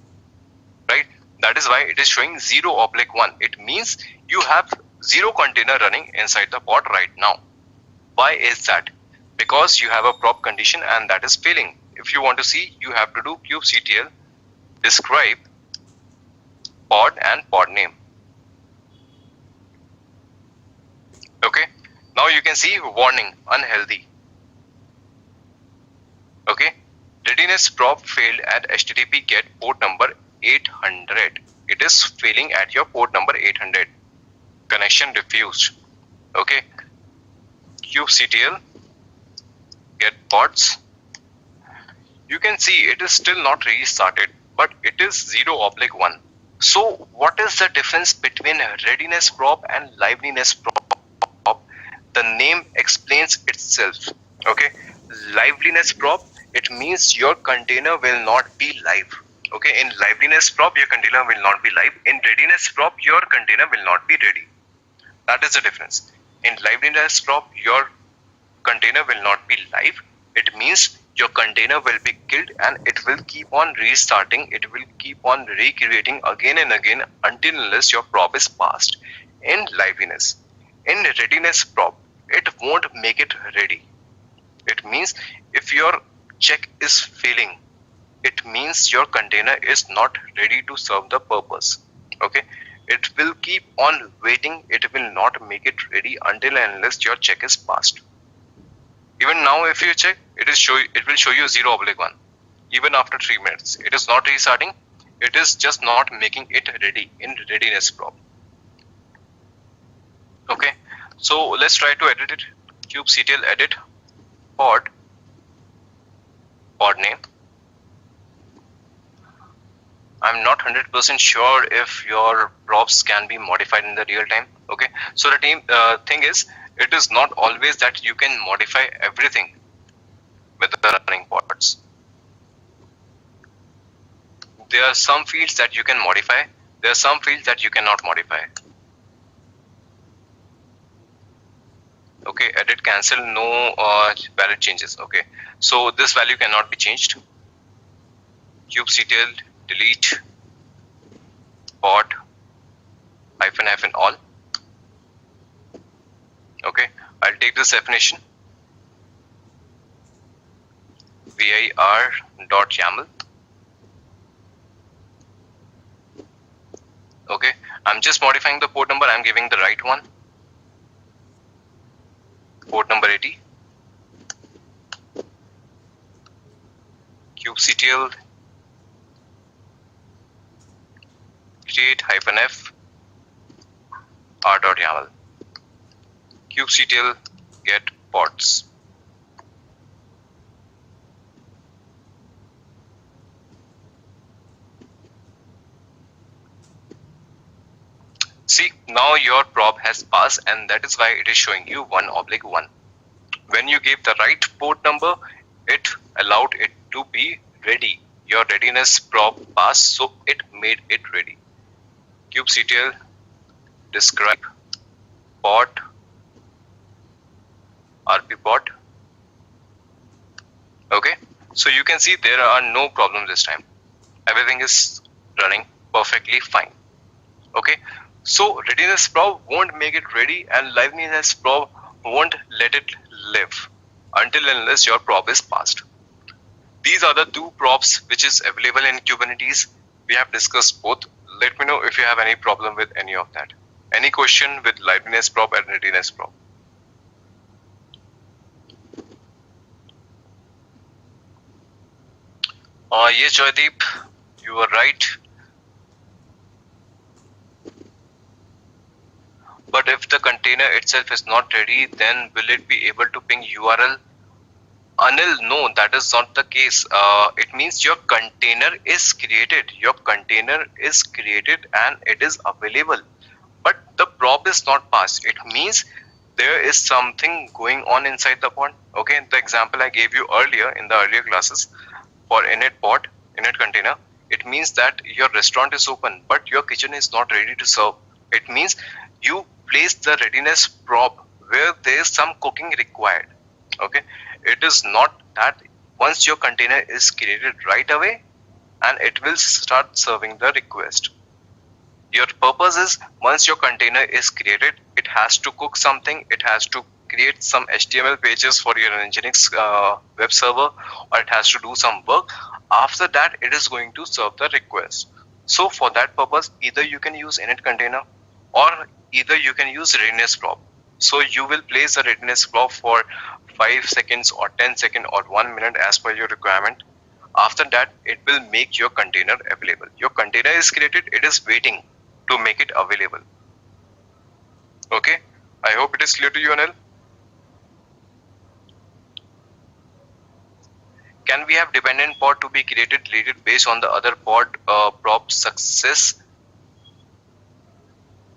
Speaker 2: Right? That is why it is showing 0/1. It means you have 0 container running inside the pod right now. Why is that? Because you have a prop condition and that is failing. If you want to see, you have to do kubectl describe pod and pod name. Okay, now you can see warning unhealthy. Okay, readiness prop failed at HTTP GET port number 800. It is failing at your port number 800. Connection refused. Okay, kubectl get pods. You can see it is still not restarted, but it is 0/1. So what is the difference between readiness prop and liveliness prop? The name explains itself. Okay, liveliness prop, it means your container will not be live. Okay, in liveliness prop your container will not be live. In readiness prop your container will not be ready. That is the difference. In liveliness prop your container will not be live. It means your container will be killed and it will keep on restarting. It will keep on recreating again and again until unless your prop is passed. In liveliness, in readiness prop, it won't make it ready. It means if your check is failing, it means your container is not ready to serve the purpose. Okay, it will keep on waiting. It will not make it ready until and unless your check is passed. Even now, if you check, it will show you 0/1 even after 3 minutes. It is not restarting. It is just not making it ready in readiness probe. Okay, so let's try to edit it. Kubectl edit pod name. I'm not 100% sure if your props can be modified in the real time. Okay, so the thing is, it is not always that you can modify everything with the running pods. There are some fields that you can modify. There are some fields that you cannot modify. Okay, edit, cancel, no valid changes. Okay, so this value cannot be changed. Kubectl delete pod --- all. Okay, I'll take this definition. vir.yaml. Okay, I'm just modifying the port number. I'm giving the right one. Port number 80. Kubectl create -f r.yaml. Kubectl get pods. See, now your prop has passed, and that is why it is showing you 1/1. When you gave the right port number, it allowed it to be ready. Your readiness prop passed, so it made it ready. Kubectl describe pod rppod. Okay, so you can see there are no problems this time. Everything is running perfectly fine. Okay, so readiness prop won't make it ready, and liveness prop won't let it live until unless your prop is passed. These are the two props which is available in Kubernetes. We have discussed both. Let me know if you have any problem with any of that. Any question with liveness prop and readiness prop. Yes, Joydeep, you are right. But if the container itself is not ready, then will it be able to ping URL? Anil, no, that is not the case. It means your container is created. Your container is created and it is available. But the prop is not passed. It means there is something going on inside the pod. Okay, the example I gave you earlier in the earlier classes for init pod, init container, it means that your restaurant is open, but your kitchen is not ready to serve. It means you place the readiness prop where there is some cooking required. Okay, it is not that once your container is created right away and it will start serving the request. Your purpose is once your container is created, it has to cook something, it has to create some HTML pages for your Nginx web server, or it has to do some work. After that, it is going to serve the request. So for that purpose, either you can use init container or either you can use readiness prop. So you will place the readiness prop for 5 seconds or 10 seconds or 1 minute as per your requirement. After that, it will make your container available. Your container is created, it is waiting to make it available. Okay, I hope it is clear to you, Anil. Can we have dependent pod to be created, deleted based on the other pod prop success?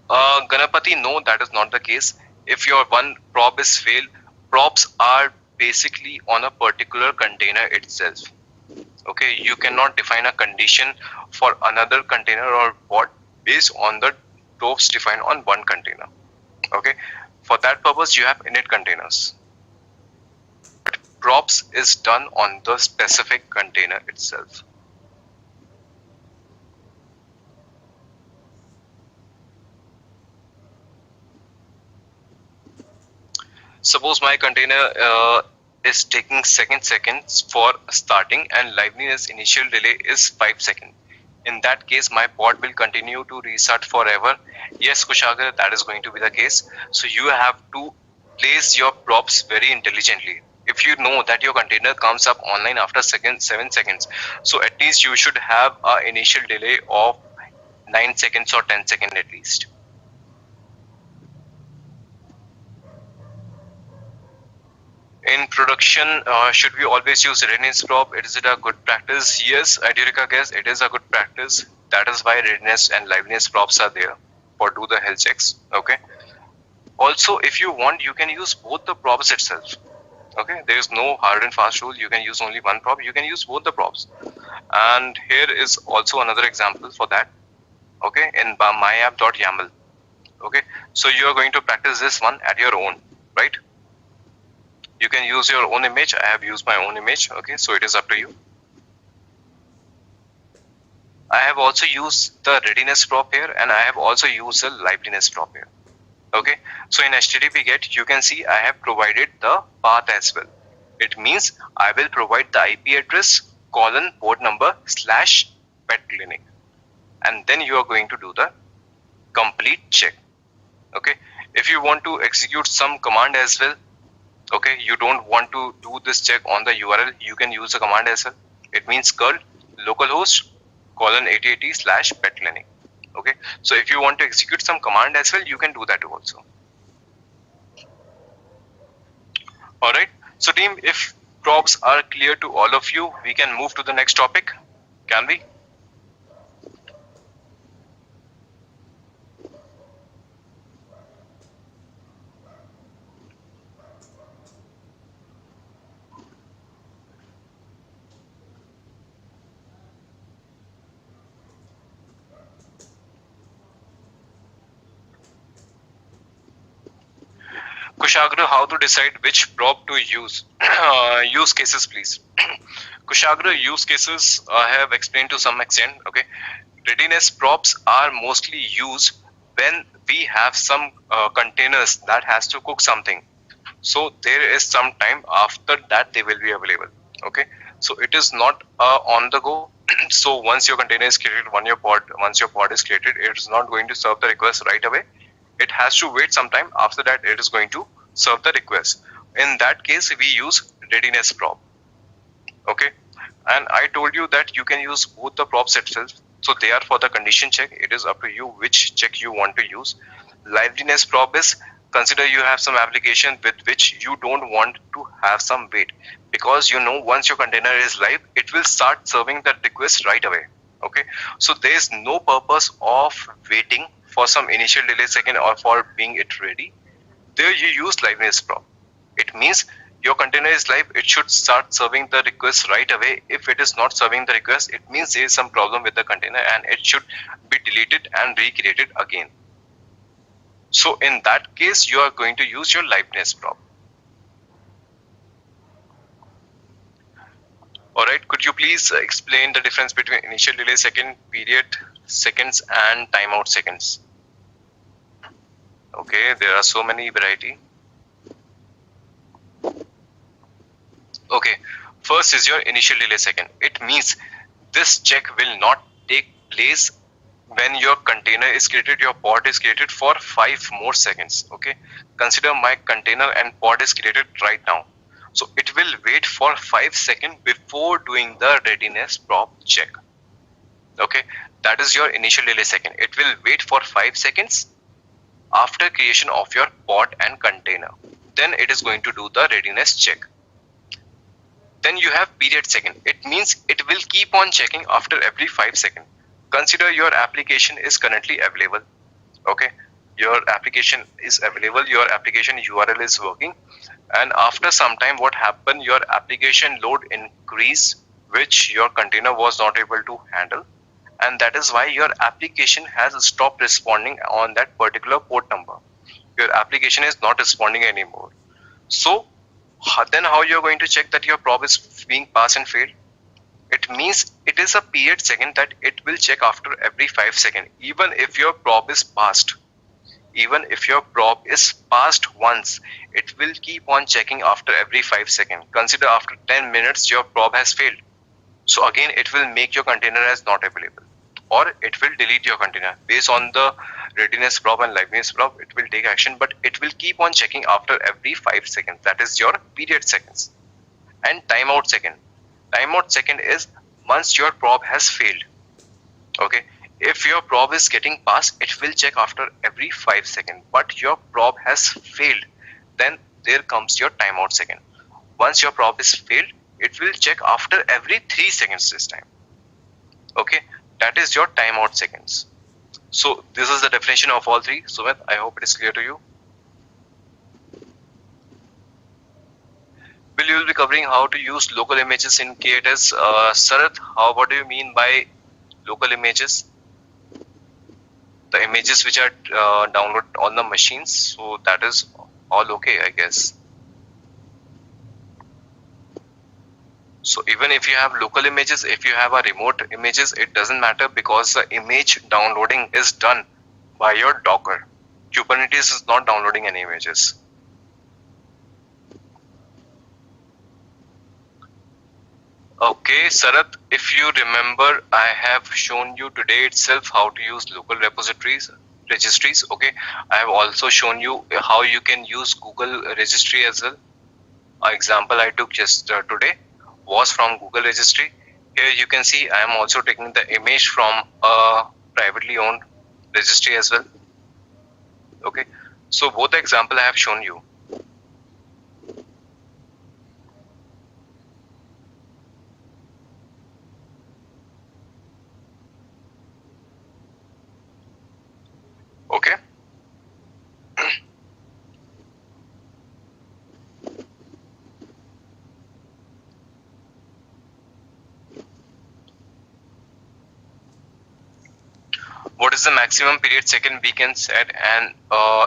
Speaker 2: Ganapati, no, that is not the case. If your one prop is failed, props are basically on a particular container itself. Okay, you cannot define a condition for another container or pod based on the props defined on one container. Okay, for that purpose, you have init containers. But props is done on the specific container itself. Suppose my container is taking seconds for starting and liveliness initial delay is 5 seconds. In that case, my pod will continue to restart forever. Yes, Kushagar, that is going to be the case. So you have to place your props very intelligently. if you know that your container comes up online after 7 seconds, so at least you should have an initial delay of 9 seconds or 10 seconds at least. In production, should we always use readiness prop? Is it a good practice? Yes, I do guess it is a good practice. That is why readiness and liveness props are there for do the health checks. Okay. Also, if you want, you can use both the props itself. Okay, there is no hard and fast rule. You can use only one prop. You can use both the props. And here is also another example for that. Okay, in myapp.yaml. Okay, so you are going to practice this one at your own, right? You can use your own image. I have used my own image. Okay, so it is up to you. I have also used the readiness prop here, and I have also used the liveliness prop here. Okay, so in HTTP GET, you can see I have provided the path as well. It means I will provide the IP address, colon, port number, / pet clinic. And then you are going to do the complete check. Okay, if you want to execute some command as well, okay, you don't want to do this check on the URL, you can use the command as well. It means curl localhost colon 8080 / pet clinic. Okay, so if you want to execute some command as well, you can do that also. All right, so team, if props are clear to all of you, we can move to the next topic, can we? Kushagra, how to decide which prop to use? Use cases, please. Kushagra, use cases I have explained to some extent. Okay, readiness props are mostly used when we have some containers that has to cook something. So there is some time after that they will be available. Okay, so it is not on the go. So once your container is created, once your pod is created, it is not going to serve the request right away. It has to wait some time. After that, it is going to serve the request. In that case, we use readiness prop. Okay, and I told you that you can use both the props itself. So they are for the condition check. It is up to you which check you want to use. Liveliness prop is, consider you have some application with which you don't want to have some wait, because you know once your container is live, it will start serving that request right away. Okay, so there is no purpose of waiting for some initial delay second or for being it ready. There you use liveness prop. It means your container is live, it should start serving the request right away. If it is not serving the request, it means there is some problem with the container and it should be deleted and recreated again. So in that case, you are going to use your liveness prop. All right, could you please explain the difference between initial delay second, period seconds, and timeout seconds? Okay, there are so many variety. Okay, first is your initial delay second. It means this check will not take place when your container is created, your pod is created for 5 more seconds. Okay, consider my container and pod is created right now. So it will wait for 5 seconds before doing the readiness prop check. Okay, that is your initial delay second. It will wait for 5 seconds after creation of your pod and container. Then it is going to do the readiness check. Then you have period second. It means it will keep on checking after every 5 seconds. Consider your application is currently available. Okay, your application is available, your application URL is working, and after some time what happened, your application load increase, which your container was not able to handle, and that is why your application has stopped responding on that particular port number. Your application is not responding anymore. So then how you're going to check that your prop is being passed and failed? It means it is a period second that it will check after every 5 seconds. Even if your prop is passed, even if your prop is passed once, it will keep on checking after every 5 seconds. Consider after 10 minutes your prop has failed. So again, it will make your container as not available, or it will delete your container. Based on the readiness prop and liveness prop, it will take action, but it will keep on checking after every 5 seconds. That is your period seconds. and timeout second. Timeout second is once your probe has failed. Okay, if your probe is getting passed, it will check after every 5 seconds, but your probe has failed, then there comes your timeout second. Once your probe is failed, it will check after every 3 seconds this time. Okay, that is your timeout seconds. So this is the definition of all three. Sumit, I hope it is clear to you. You will be covering how to use local images in K8s. Sarath, what do you mean by local images? The images which are downloaded on the machines. So that is all okay, I guess. So even if you have local images, if you have a remote images, it doesn't matter because the image downloading is done by your Docker. Kubernetes is not downloading any images. Okay, Sarath, if you remember, I have shown you today itself how to use local registries. Okay, I have also shown you how you can use Google registry as well. An example I took just today was from Google registry. Here you can see I am also taking the image from a privately owned registry as well. Okay, so both the example I have shown you. Okay. What is the maximum period second we can set, and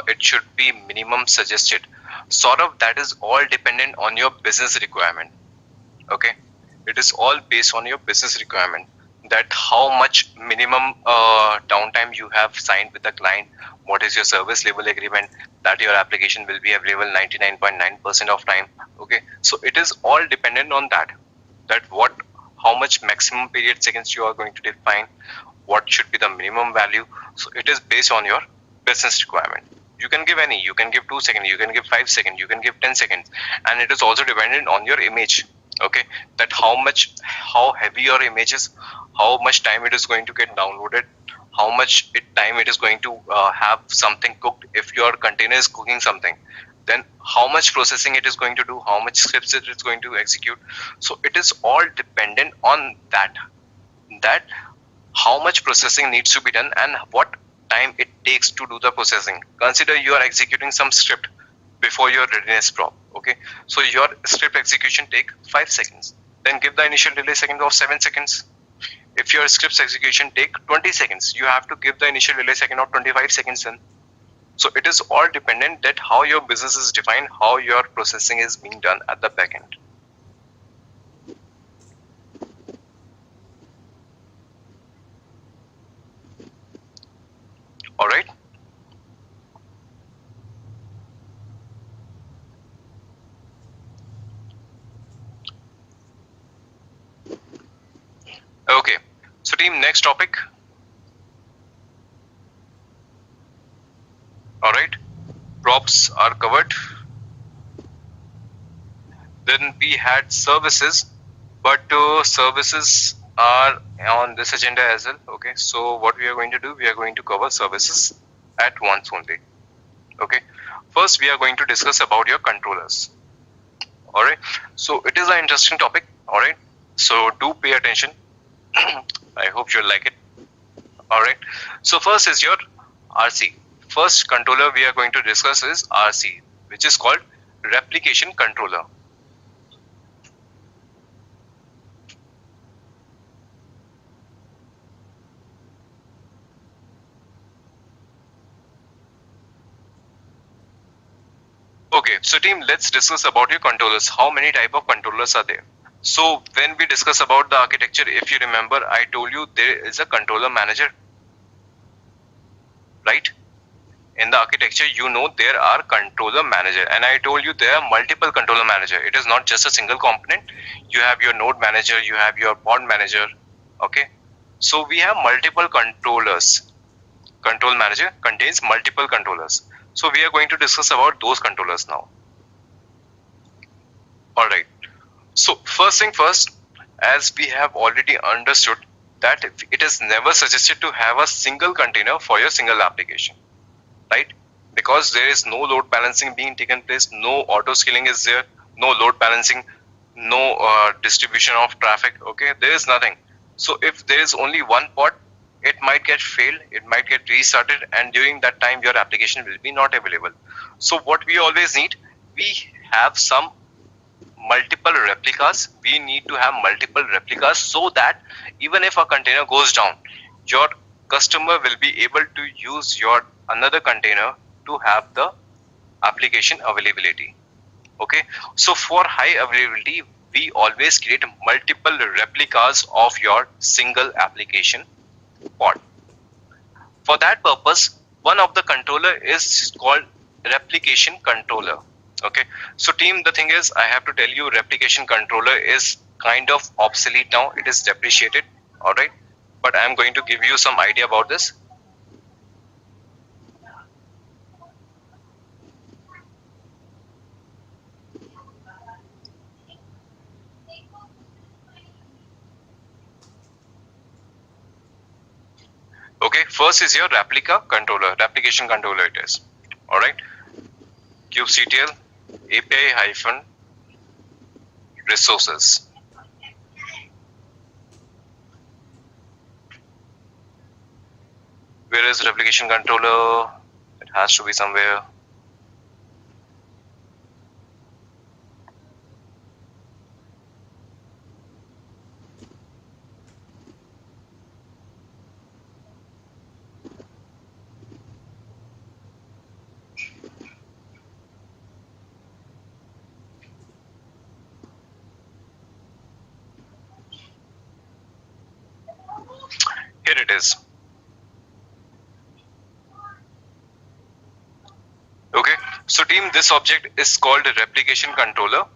Speaker 2: it should be minimum suggested. Sort of that is all dependent on your business requirement. Okay, it is all based on your business requirement, that how much minimum downtime you have signed with the client, what is your service level agreement, that your application will be available 99.9% of time. Okay, so it is all dependent on that how much maximum period seconds you are going to define, what should be the minimum value. So it is based on your business requirement. You can give any, you can give 2 seconds, you can give 5 seconds, you can give 10 seconds, and it is also dependent on your image. Okay, that how heavy your image is, how much time it is going to get downloaded, how much time it is going to have something cooked. If your container is cooking something, then how much processing it is going to do, how much scripts it is going to execute. So it is all dependent on that how much processing needs to be done and what time it takes to do the processing. Consider you are executing some script before your readiness probe. Okay, so your script execution take 5 seconds, then give the initial delay second of 7 seconds. If your script's execution take 20 seconds, you have to give the initial delay second of 25 seconds then. So it is all dependent that how your business is defined, how your processing is being done at the back end. All right. Okay, so team, next topic. All right, props are covered. Then we had services, but services are on this agenda as well. Okay, so what we are going to do, we are going to cover services at once only. Okay, first we are going to discuss about your controllers. All right, so it is an interesting topic. All right, so do pay attention. I hope you'll like it. All right, so first is your RC. First controller we are going to discuss is RC, which is called replication controller. Okay, so team, let's discuss about your controllers. How many type of controllers are there? So when we discuss about the architecture, if you remember, I told you there is a controller manager, right? In the architecture, you know there are controller manager, and I told you there are multiple controller manager. It is not just a single component. You have your node manager, you have your pod manager. Okay, so we have multiple controllers. Control manager contains multiple controllers. So we are going to discuss about those controllers now. All right. So first thing first, as we have already understood that it is never suggested to have a single container for your single application, right? Because there is no load balancing being taken place, no auto scaling is there, no load balancing, no distribution of traffic. Okay, there is nothing. So if there is only one pod, it might get failed, it might get restarted, and during that time your application will be not available. So what we always need, we have some multiple replicas. We need to have multiple replicas so that even if a container goes down, your customer will be able to use your another container to have the application availability. Okay, so for high availability, we always create multiple replicas of your single application pod. For that purpose, one of the controller is called replication controller. Okay, so team, the thing is, I have to tell you, replication controller is kind of obsolete now. It is depreciated. All right, but I am going to give you some idea about this. Okay, first is your replica controller, replication controller it is. All right, kubectl API resources. Where is replication controller? It has to be somewhere. Here it is. Okay, so team, this object is called a replication controller.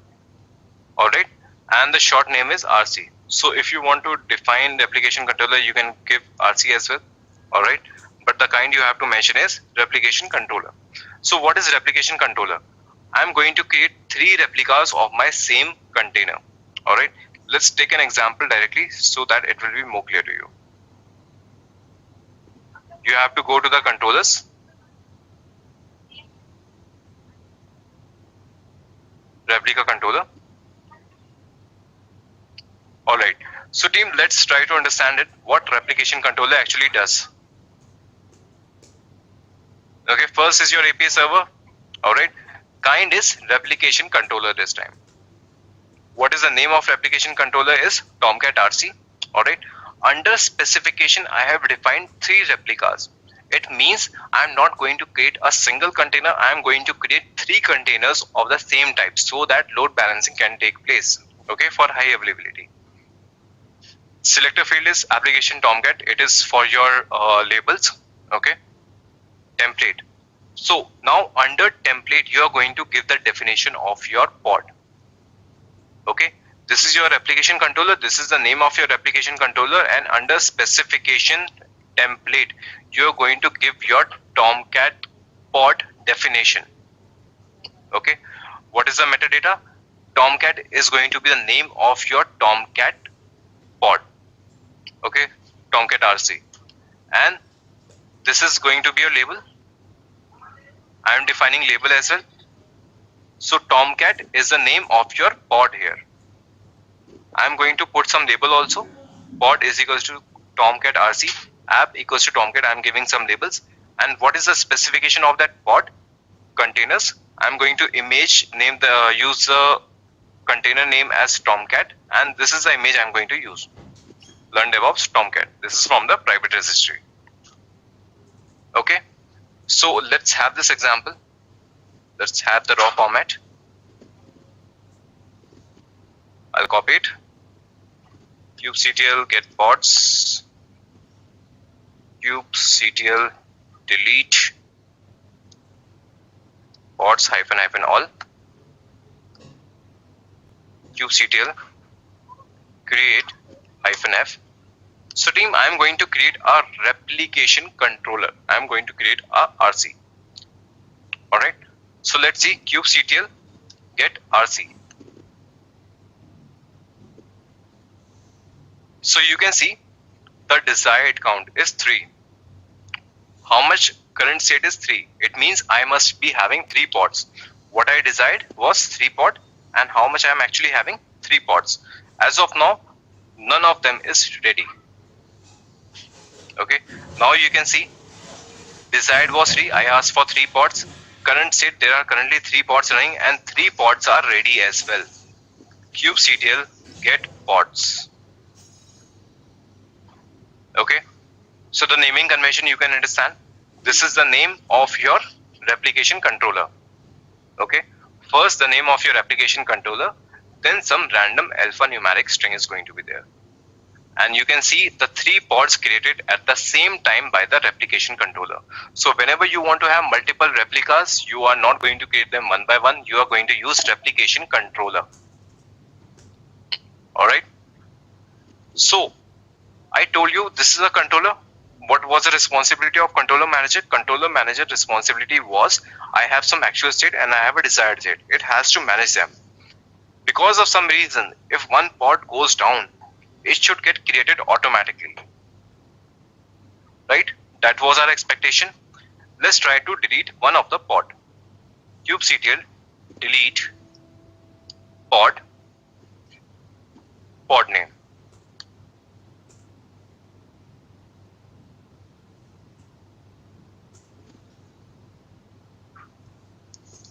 Speaker 2: All right, and the short name is RC. So if you want to define replication controller, you can give RC as well. All right, but the kind you have to mention is replication controller. So what is replication controller? I'm going to create 3 replicas of my same container. All right, let's take an example directly so that it will be more clear to you. You have to go to the controllers. Replica controller. All right, so team, let's try to understand it, what replication controller actually does. Okay, first is your API server. All right, kind is replication controller this time. What is the name of replication controller is Tomcat RC. All right, under specification, I have defined 3 replicas. It means I'm not going to create a single container. I'm going to create 3 containers of the same type so that load balancing can take place. Okay, for high availability. Selector field is application Tomcat. It is for your labels. Okay, template. So now under template, you are going to give the definition of your pod. Okay, this is your replication controller. This is the name of your replication controller, and under specification template, you are going to give your Tomcat pod definition. Okay, what is the metadata? Tomcat is going to be the name of your Tomcat pod. Okay, Tomcat RC, and this is going to be your label. I am defining label as well. So Tomcat is the name of your pod here. I am going to put some label also. Pod is equals to Tomcat RC. App equals to Tomcat. I am giving some labels. And what is the specification of that pod? Containers. I am going to use the container name as Tomcat, and this is the image I am going to use. Learn DevOps Tomcat. This is from the private registry. Okay, so let's have this example. Let's have the raw format. I'll copy it. kubectl get pods. kubectl delete pods -- all. kubectl create -f. So team, I am going to create a replication controller. I am going to create a RC. All right. So let's see kubectl get RC. So you can see the desired count is 3. How much current state is 3? It means I must be having 3 pods. What I desired was 3 pod, and how much I am actually having? 3 pods. As of now, none of them is ready. Okay, now you can see desired was 3. I asked for 3 pods. Current state, there are currently 3 pods running, and 3 pods are ready as well. kubectl get pods. Okay, so the naming convention you can understand. This is the name of your replication controller. Okay, first the name of your application controller, then some random alphanumeric string is going to be there. And you can see the 3 pods created at the same time by the replication controller. So whenever you want to have multiple replicas, you are not going to create them one by one. You are going to use replication controller. Alright. So I told you this is a controller. What was the responsibility of controller manager? Controller manager responsibility was I have some actual state and I have a desired state. It has to manage them. Because of some reason, if one pod goes down, it should get created automatically. Right? That was our expectation. Let's try to delete one of the pod. kubectl delete pod name.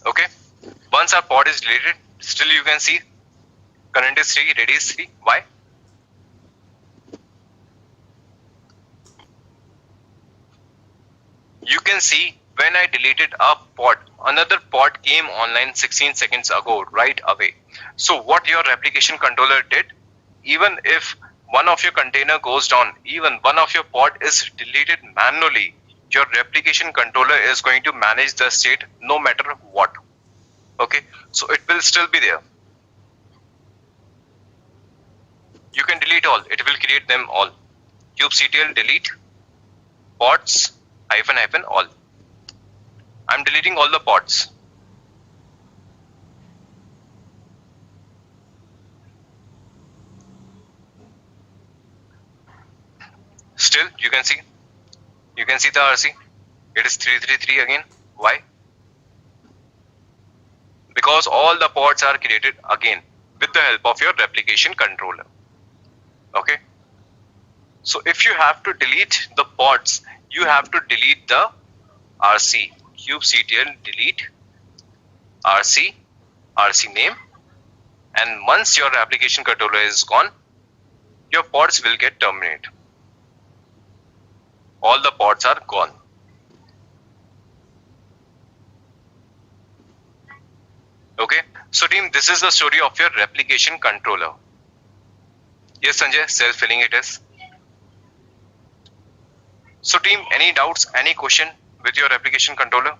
Speaker 2: Okay. Once our pod is deleted, still you can see current is 3, ready is 3. Why? You can see when I deleted a pod, another pod came online 16 seconds ago, right away. So what your replication controller did, even if one of your container goes down, even one of your pod is deleted manually, your replication controller is going to manage the state no matter what. Okay, so it will still be there. You can delete all, it will create them all. kubectl delete pods -- all. I'm deleting all the pods. Still you can see the RC, it is 333 again. Why? Because all the pods are created again with the help of your replication controller. Okay, so if you have to delete the pods, you have to delete the RC. kubectl delete RC name, and once your application controller is gone, your pods will get terminated. All the pods are gone. Okay, so team, this is the story of your replication controller. Yes, Sanjay, self-filling it is. So team, any doubts, any question with your replication controller?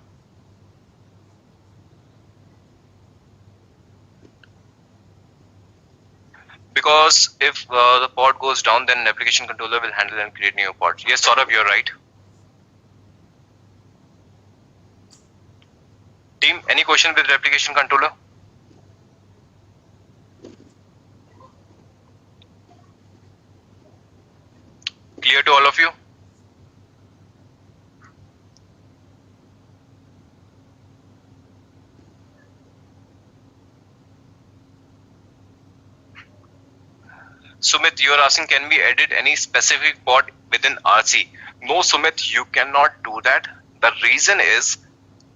Speaker 2: Because if the pod goes down, then replication controller will handle and create new pods. Yes, Saurabh, you're right. Team, any question with replication controller? Clear to all of you? Sumit, you are asking, can we edit any specific pod within RC? No, Sumit, you cannot do that. The reason is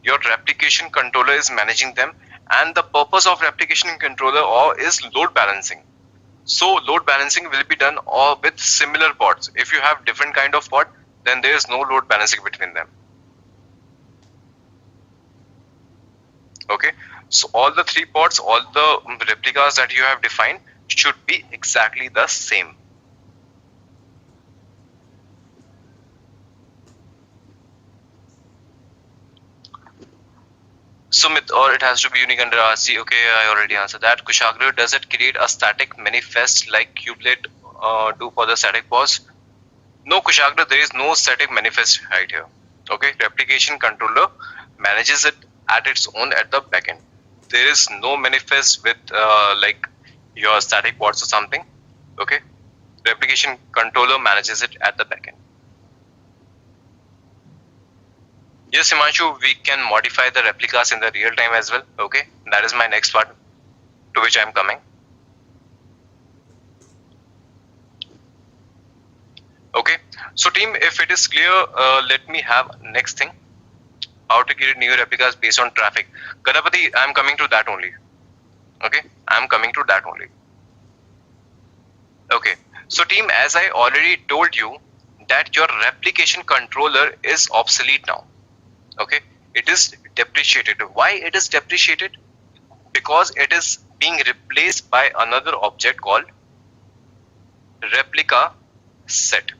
Speaker 2: your replication controller is managing them, and the purpose of replication controller is load balancing. So load balancing will be done with similar pods. If you have different kind of pod, then there is no load balancing between them. Okay, so all the 3 pods, all the replicas that you have defined should be exactly the same. Sumit, or it has to be unique under RC. Okay, I already answered that. Kushagra, does it create a static manifest like kubelet do for the static pods? No, Kushagra, there is no static manifest right here. Okay, replication controller manages it at its own at the backend. There is no manifest with like your static pods or something. Okay, Replication controller manages it at the backend. Yes, Himanshu, we can modify the replicas in the real time as well. Okay, that is my next part to which I am coming. Okay, so team, if it is clear, let me have next thing. How to create new replicas based on traffic. Ganapati, I am coming to that only. Okay, I am coming to that only. Okay, so team, as I already told you that your replication controller is obsolete now. Okay, it is depreciated. Why it is depreciated? Because it is being replaced by another object called replica set.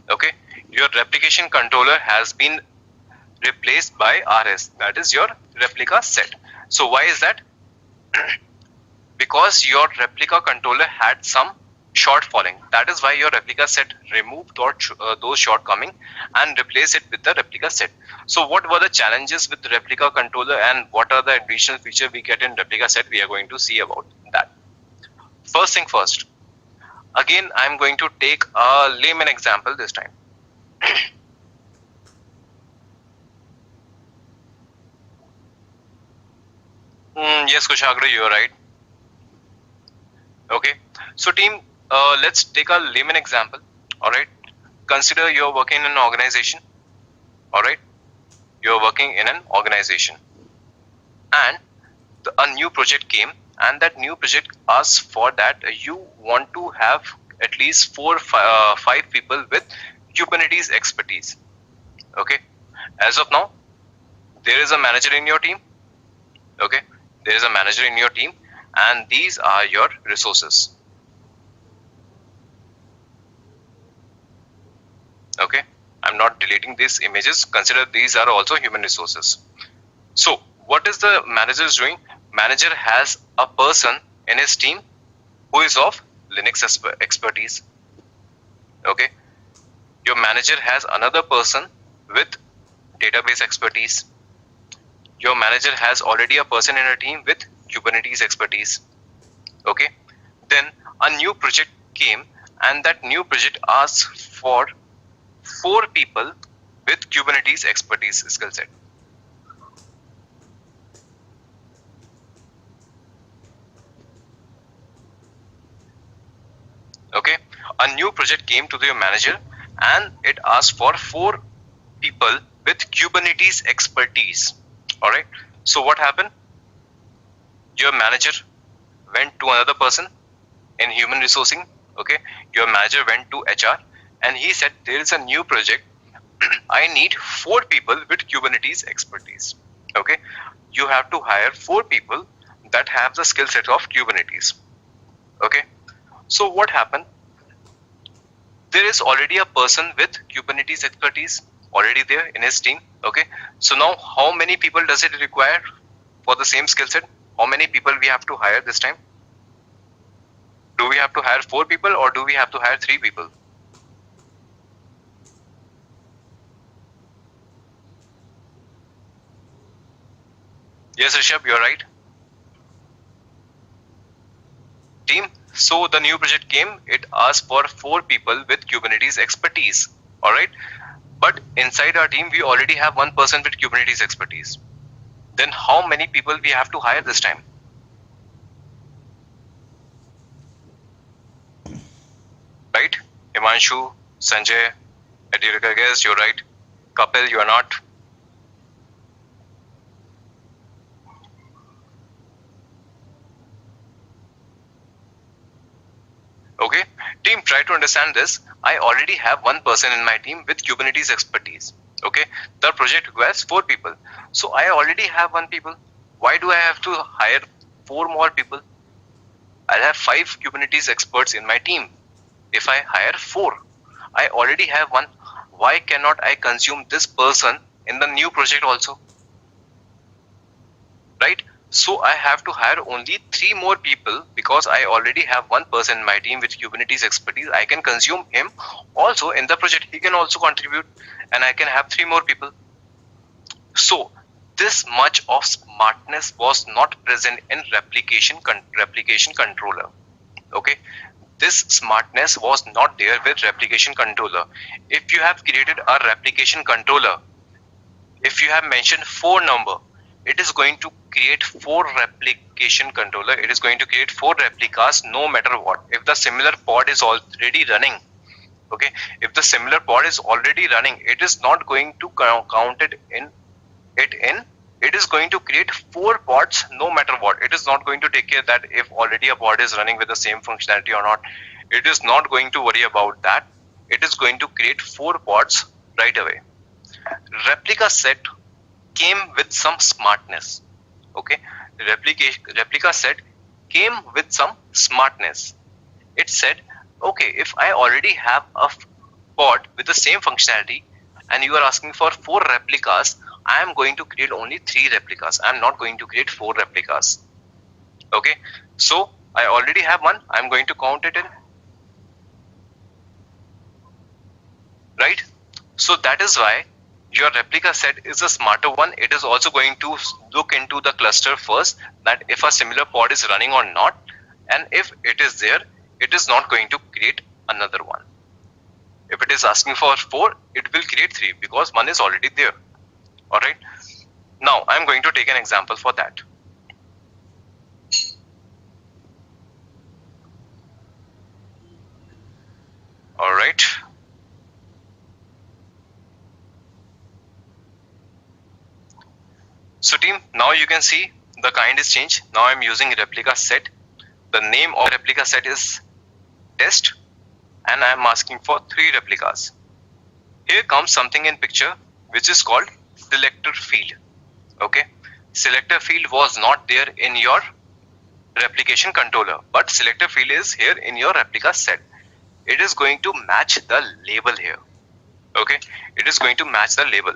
Speaker 2: Okay, your replication controller has been replaced by RS, that is your replica set. So why is that? Because your replica controller had some shortfalling. That is why your replica set removed those shortcoming and replace it with the replica set. So what were the challenges with the replica controller and what are the additional features we get in replica set? We are going to see about that. First thing first, again I am going to take a layman example this time. Yes, Kushagra, you are right. Okay, so team, let's take a layman example. All right, consider you're working in an organization. All right, you're working in an organization, and a new project came, and that new project asks for that you want to have at least 5 people with Kubernetes expertise. Okay, as of now, there is a manager in your team. Okay, there is a manager in your team, and these are your resources. Okay, I'm not deleting these images. Consider these are also human resources. So what is the manager doing? Manager has a person in his team who is of Linux expertise. Okay, your manager has another person with database expertise. Your manager has already a person in a team with Kubernetes expertise. Okay, then a new project came, and that new project asks for 4 people with Kubernetes expertise skill set. Okay, a new project came to your manager and it asked for 4 people with Kubernetes expertise. All right, so what happened? Your manager went to another person in human resourcing. Okay, your manager went to HR and he said there is a new project. I need 4 people with Kubernetes expertise. Okay, you have to hire 4 people that have the skill set of Kubernetes. Okay, so what happened? There is already a person with Kubernetes expertise already there in his team. Okay, so now how many people does it require for the same skill set? How many people we have to hire this time? Do we have to hire 4 people or do we have to hire 3 people? Yes, Rishabh, you're right. Team, so the new project came, it asked for 4 people with Kubernetes expertise. All right, but inside our team we already have 1 person with Kubernetes expertise. Then how many people we have to hire this time? Right, Himanshu, Sanjay, Adhirika, I guess you're right. Kapil, you are not. Okay, team, try to understand this. I already have 1 person in my team with Kubernetes expertise. Okay, the project requires 4 people. So I already have 1 people. Why do I have to hire 4 more people? I'll have 5 Kubernetes experts in my team. If I hire 4, I already have 1. Why cannot I consume this person in the new project also? Right? So I have to hire only 3 more people because I already have 1 person in my team with Kubernetes expertise. I can consume him also in the project. He can also contribute and I can have 3 more people. So this much of smartness was not present in replication controller. Okay, this smartness was not there with replication controller. If you have created a replication controller, if you have mentioned 4 number, it is going to create 4 replication controller. It is going to create 4 replicas no matter what. If the similar pod is already running, okay, if the similar pod is already running, it is not going to count it in. It is going to create 4 pods no matter what. It is not going to take care that if already a pod is running with the same functionality or not. It is not going to worry about that. It is going to create 4 pods right away. Replica set came with some smartness. Okay, replica set came with some smartness. It said, okay, if I already have a pod with the same functionality and you are asking for 4 replicas, I am going to create only 3 replicas. I am not going to create 4 replicas. Okay, so I already have one. I am going to count it in. Right? So that is why your replica set is a smarter one. It is also going to look into the cluster first, that if a similar pod is running or not, and if it is there, it is not going to create another one. If it is asking for 4, it will create 3 because one is already there. Alright. Now I am going to take an example for that. Alright. So team, now you can see the kind is changed. Now I am using replica set. The name of replica set is test, and I am asking for 3 replicas. Here comes something in picture which is called selector field. Okay, selector field was not there in your replication controller, but selector field is here in your replica set. It is going to match the label here. Okay, it is going to match the label.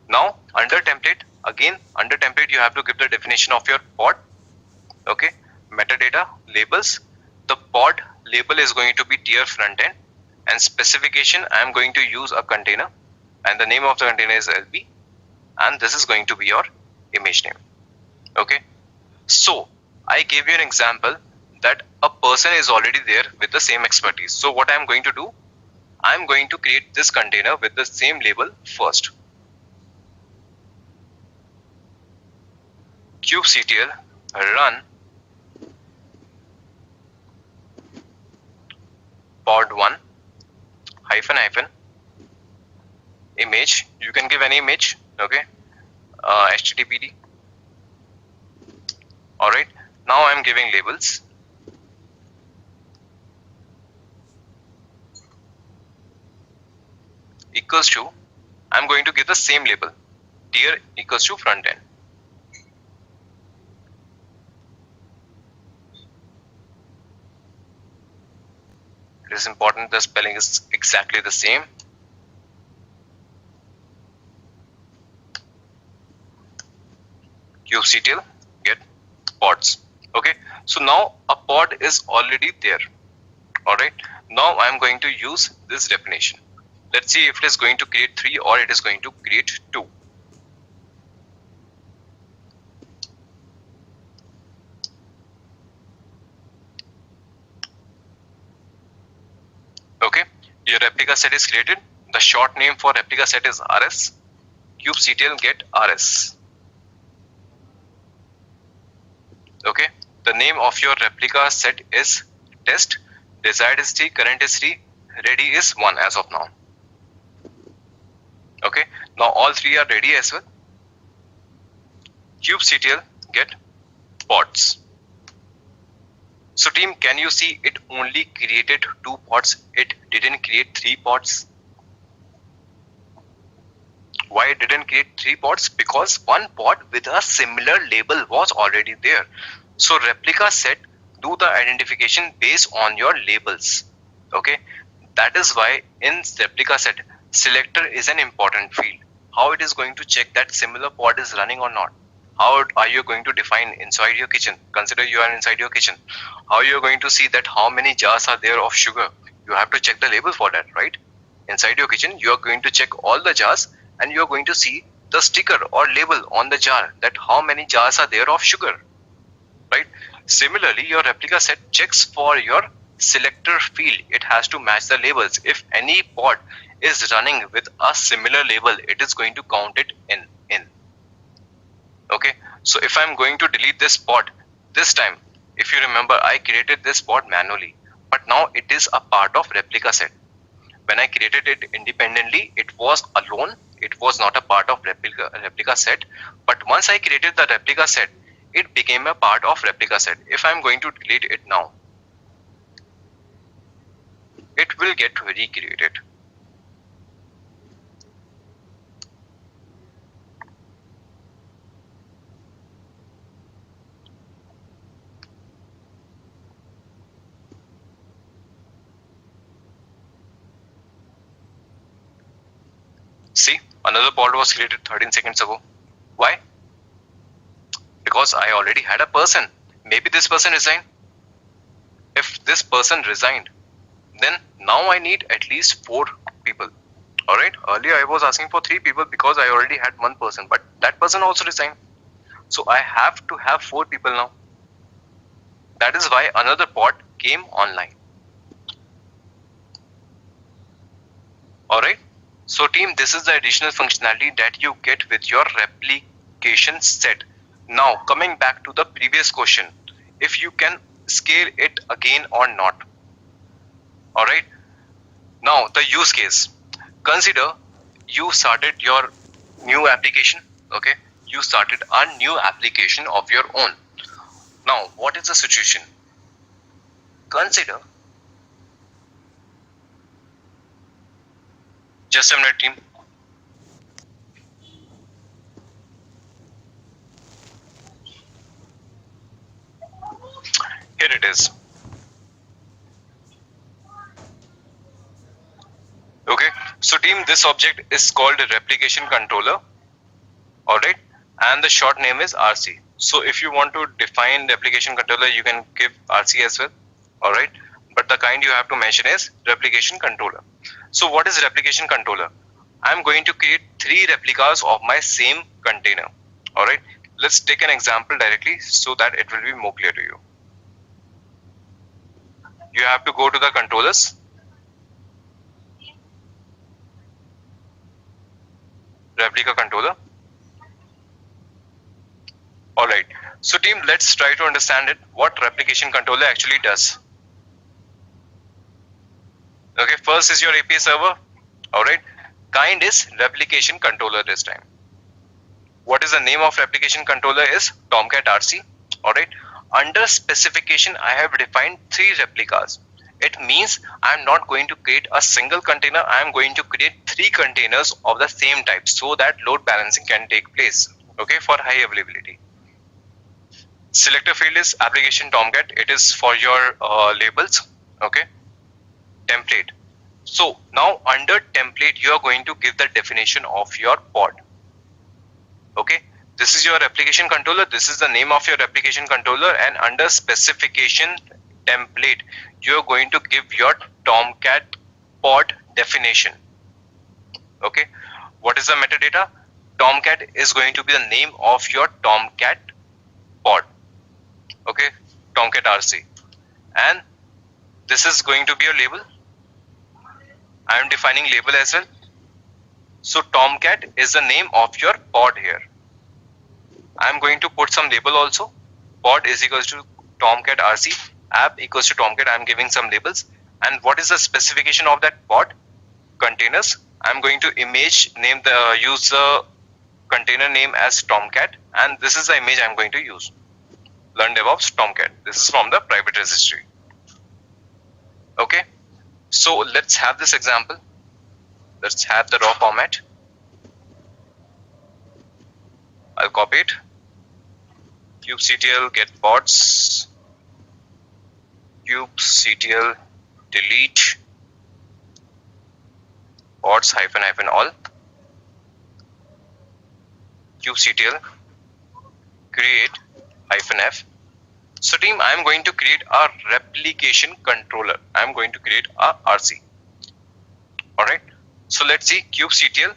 Speaker 2: Now under template, again under template you have to give the definition of your pod. Okay, metadata labels. The pod label is going to be tier front end, and specification I am going to use a container, and the name of the container is LB, and this is going to be your image name. Okay, so I gave you an example that a person is already there with the same expertise. So what I am going to do, I am going to create this container with the same label first. kubectl run pod1 -- image. You can give any image. Okay, httpd. All right, now I am giving labels. Equals to, I am going to give the same label, tier equals to front end. It is important the spelling is exactly the same. kubectl get pods. Okay, so now a pod is already there. Alright, now I am going to use this definition. Let's see if it is going to create 3 or it is going to create 2. Okay, your replica set is created. The short name for replica set is RS. kubectl get RS. Okay, the name of your replica set is test. Desired is 3, current is 3, ready is 1 as of now. Okay, now all 3 are ready as well. kubectl get pods. So team, can you see it only created 2 pods? It didn't create 3 pods. Why it didn't create 3 pods? Because one pod with a similar label was already there. So replica set do the identification based on your labels. Okay, that is why in replica set, selector is an important field. How it is going to check that similar pod is running or not? How are you going to define inside your kitchen? Consider you are inside your kitchen. How you are going to see that how many jars are there of sugar? You have to check the label for that, right? Inside your kitchen, you are going to check all the jars and you are going to see the sticker or label on the jar that how many jars are there of sugar, right? Similarly, your replica set checks for your selector field. It has to match the labels. If any pod is running with a similar label, it is going to count it in. Okay, so if I'm going to delete this pod, this time, if you remember, I created this pod manually, but now it is a part of replica set. When I created it independently, it was alone. It was not a part of replica set. But once I created the replica set, it became a part of replica set. If I'm going to delete it now, it will get recreated. See, another pod was created 13 seconds ago. Why? Because I already had a person. Maybe this person resigned. If this person resigned, then now I need at least 4 people. Alright, earlier I was asking for 3 people because I already had 1 person, but that person also resigned. So I have to have 4 people now. That is why another pod came online. Alright, so team, this is the additional functionality that you get with your replication set. Now coming back to the previous question, if you can scale it again or not. Alright, now the use case. Consider you started your new application. Okay, you started a new application of your own. Now what is the situation? Consider, just a minute team. Here it is. Okay, so team, this object is called a replication controller. Alright, and the short name is RC. So if you want to define the replication controller, you can give RC as well. Alright, but the kind you have to mention is replication controller. So what is replication controller? I'm going to create 3 replicas of my same container. Alright, let's take an example directly so that it will be more clear to you. You have to go to the controllers. Replica controller. Alright, so team, let's try to understand it, what replication controller actually does. Okay, first is your API server. Alright, kind is replication controller this time. What is the name of replication controller is Tomcat RC. Alright, under specification I have defined 3 replicas. It means I am not going to create a single container, I am going to create 3 containers of the same type so that load balancing can take place, okay, for high availability. Selector field is application Tomcat, it is for your labels, okay. Template. So now under template you are going to give the definition of your pod, okay. This is your replication controller, this is the name of your replication controller, and under specification template you are going to give your Tomcat pod definition. Okay, what is the metadata? Tomcat is going to be the name of your Tomcat pod. Okay, Tomcat RC, and this is going to be your label. I am defining label as well. So Tomcat is the name of your pod here. I am going to put some label also. Pod is equals to Tomcat RC. App equals to Tomcat. I am giving some labels. And what is the specification of that pod? Containers. I am going to use the container name as Tomcat, and this is the image I am going to use. Learn DevOps Tomcat. This is from the private registry. Okay. So let's have this example. Let's have the raw format. I'll copy it. kubectl get pods. kubectl delete pods -- all. kubectl create -f. So team, I am going to create a replication controller. I am going to create a RC. Alright. So let's see, kubectl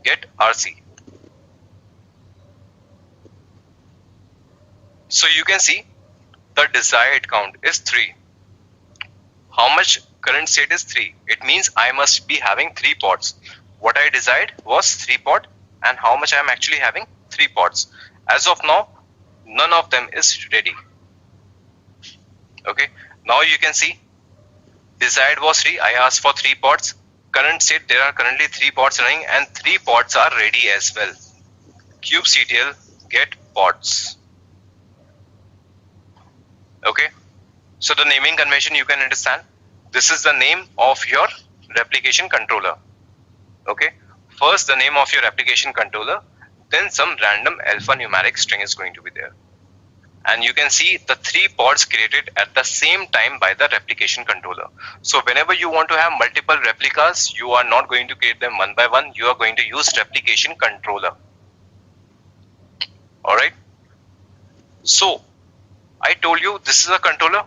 Speaker 2: get RC. So you can see the desired count is 3. How much current state is 3? It means I must be having 3 pods. What I desired was 3 pod, and how much I am actually having? 3 pods. As of now, none of them is ready. Okay, now you can see desired was 3. I asked for 3 pods. Current state, there are currently 3 pods running and 3 pods are ready as well. kubectl get pods. Okay, so the naming convention you can understand. This is the name of your replication controller. Okay, first the name of your application controller, then some random alphanumeric string is going to be there. And you can see the 3 pods created at the same time by the replication controller. So whenever you want to have multiple replicas, you are not going to create them one by one. You are going to use replication controller. Alright. So I told you this is a controller.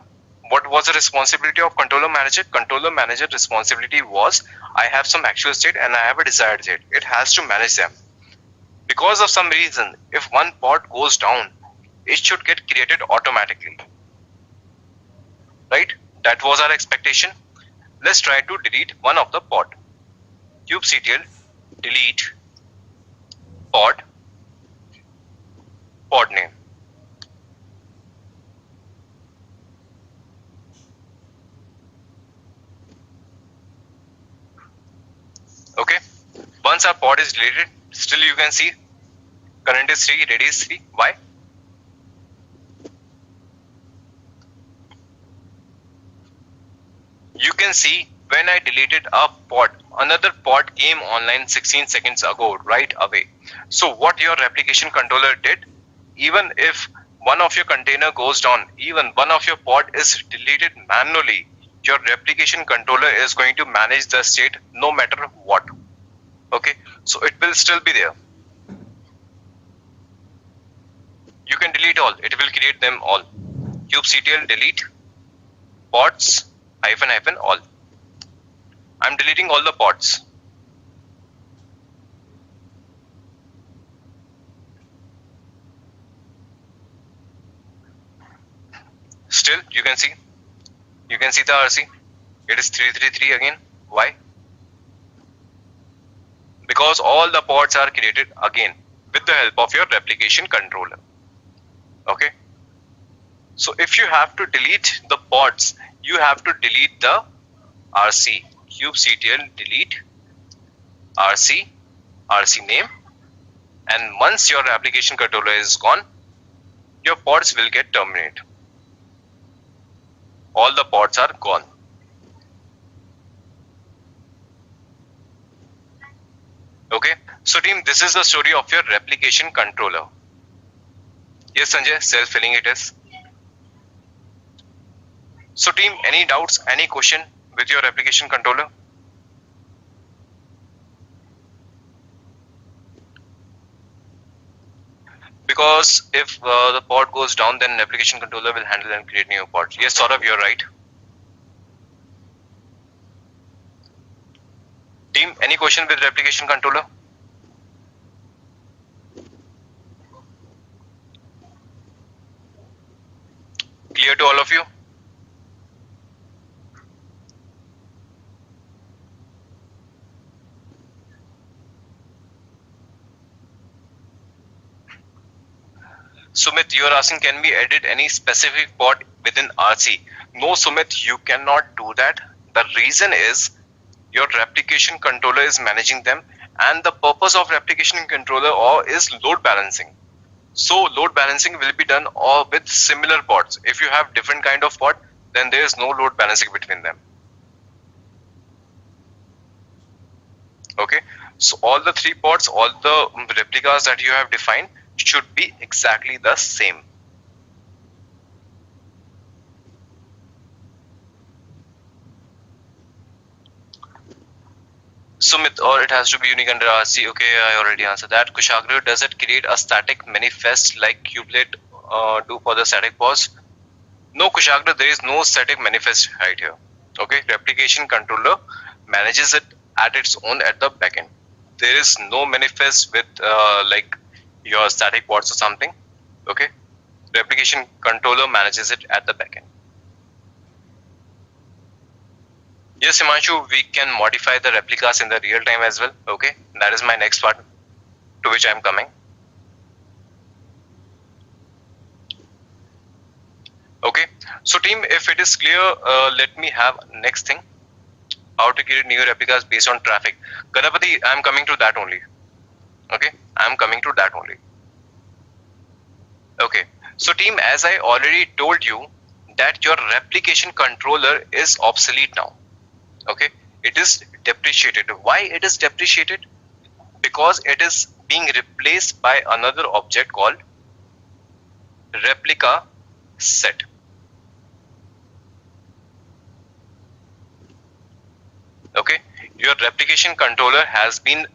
Speaker 2: What was the responsibility of controller manager? Controller manager responsibility was I have some actual state and I have a desired state. It has to manage them. Because of some reason, if one pod goes down, it should get created automatically. Right? That was our expectation. Let's try to delete one of the pod. kubectl delete pod name. Okay. Once our pod is deleted, still you can see current is 3, ready is 3. Why? You can see when I deleted a pod, another pod came online 16 seconds ago, right away. So what your replication controller did, even if one of your container goes down, even one of your pod is deleted manually, your replication controller is going to manage the state no matter what. Okay, so it will still be there. You can delete all, it will create them all. kubectl delete pods -- all. I'm deleting all the pods. Still you can see the RC, it is 333 again. Why? Because all the pods are created again with the help of your replication controller. Okay, so if you have to delete the pods, you have to delete the RC. kubectl delete RC name, and once your application controller is gone, your pods will get terminated. All the pods are gone. Okay, so team, this is the story of your replication controller. Yes, Sanjay, self-filling it is. So team, any doubts, any question with your replication controller? Because if the pod goes down, then application controller will handle and create new pods. Yes, Saurabh, you're right. Team, any question with replication controller? Clear to all of you? Sumit, you are asking, can we edit any specific pod within RC? No, Sumit, you cannot do that. The reason is your replication controller is managing them, and the purpose of replication controller is load balancing. So load balancing will be done with similar pods. If you have different kind of pod, then there is no load balancing between them. Okay, so all the 3 pods, all the replicas that you have defined should be exactly the same. Sumit, or it has to be unique under RC. Okay, I already answered that. Kushagra, does it create a static manifest like kubelet do for the static pods? No, Kushagra, there is no static manifest right here. Okay, replication controller manages it at its own at the backend. There is no manifest with like your static pods or something. Okay, Replication controller manages it at the backend. Yes, Himanshu, we can modify the replicas in the real time as well. Okay, that is my next part to which I am coming. Okay, so team, if it is clear, let me have next thing. How to create new replicas based on traffic. Ganapati, I am coming to that only. Okay, I am coming to that only. Okay, so team, as I already told you that your replication controller is obsolete now. Okay, it is depreciated. Why it is depreciated? Because it is being replaced by another object called replica set. Okay, your replication controller has been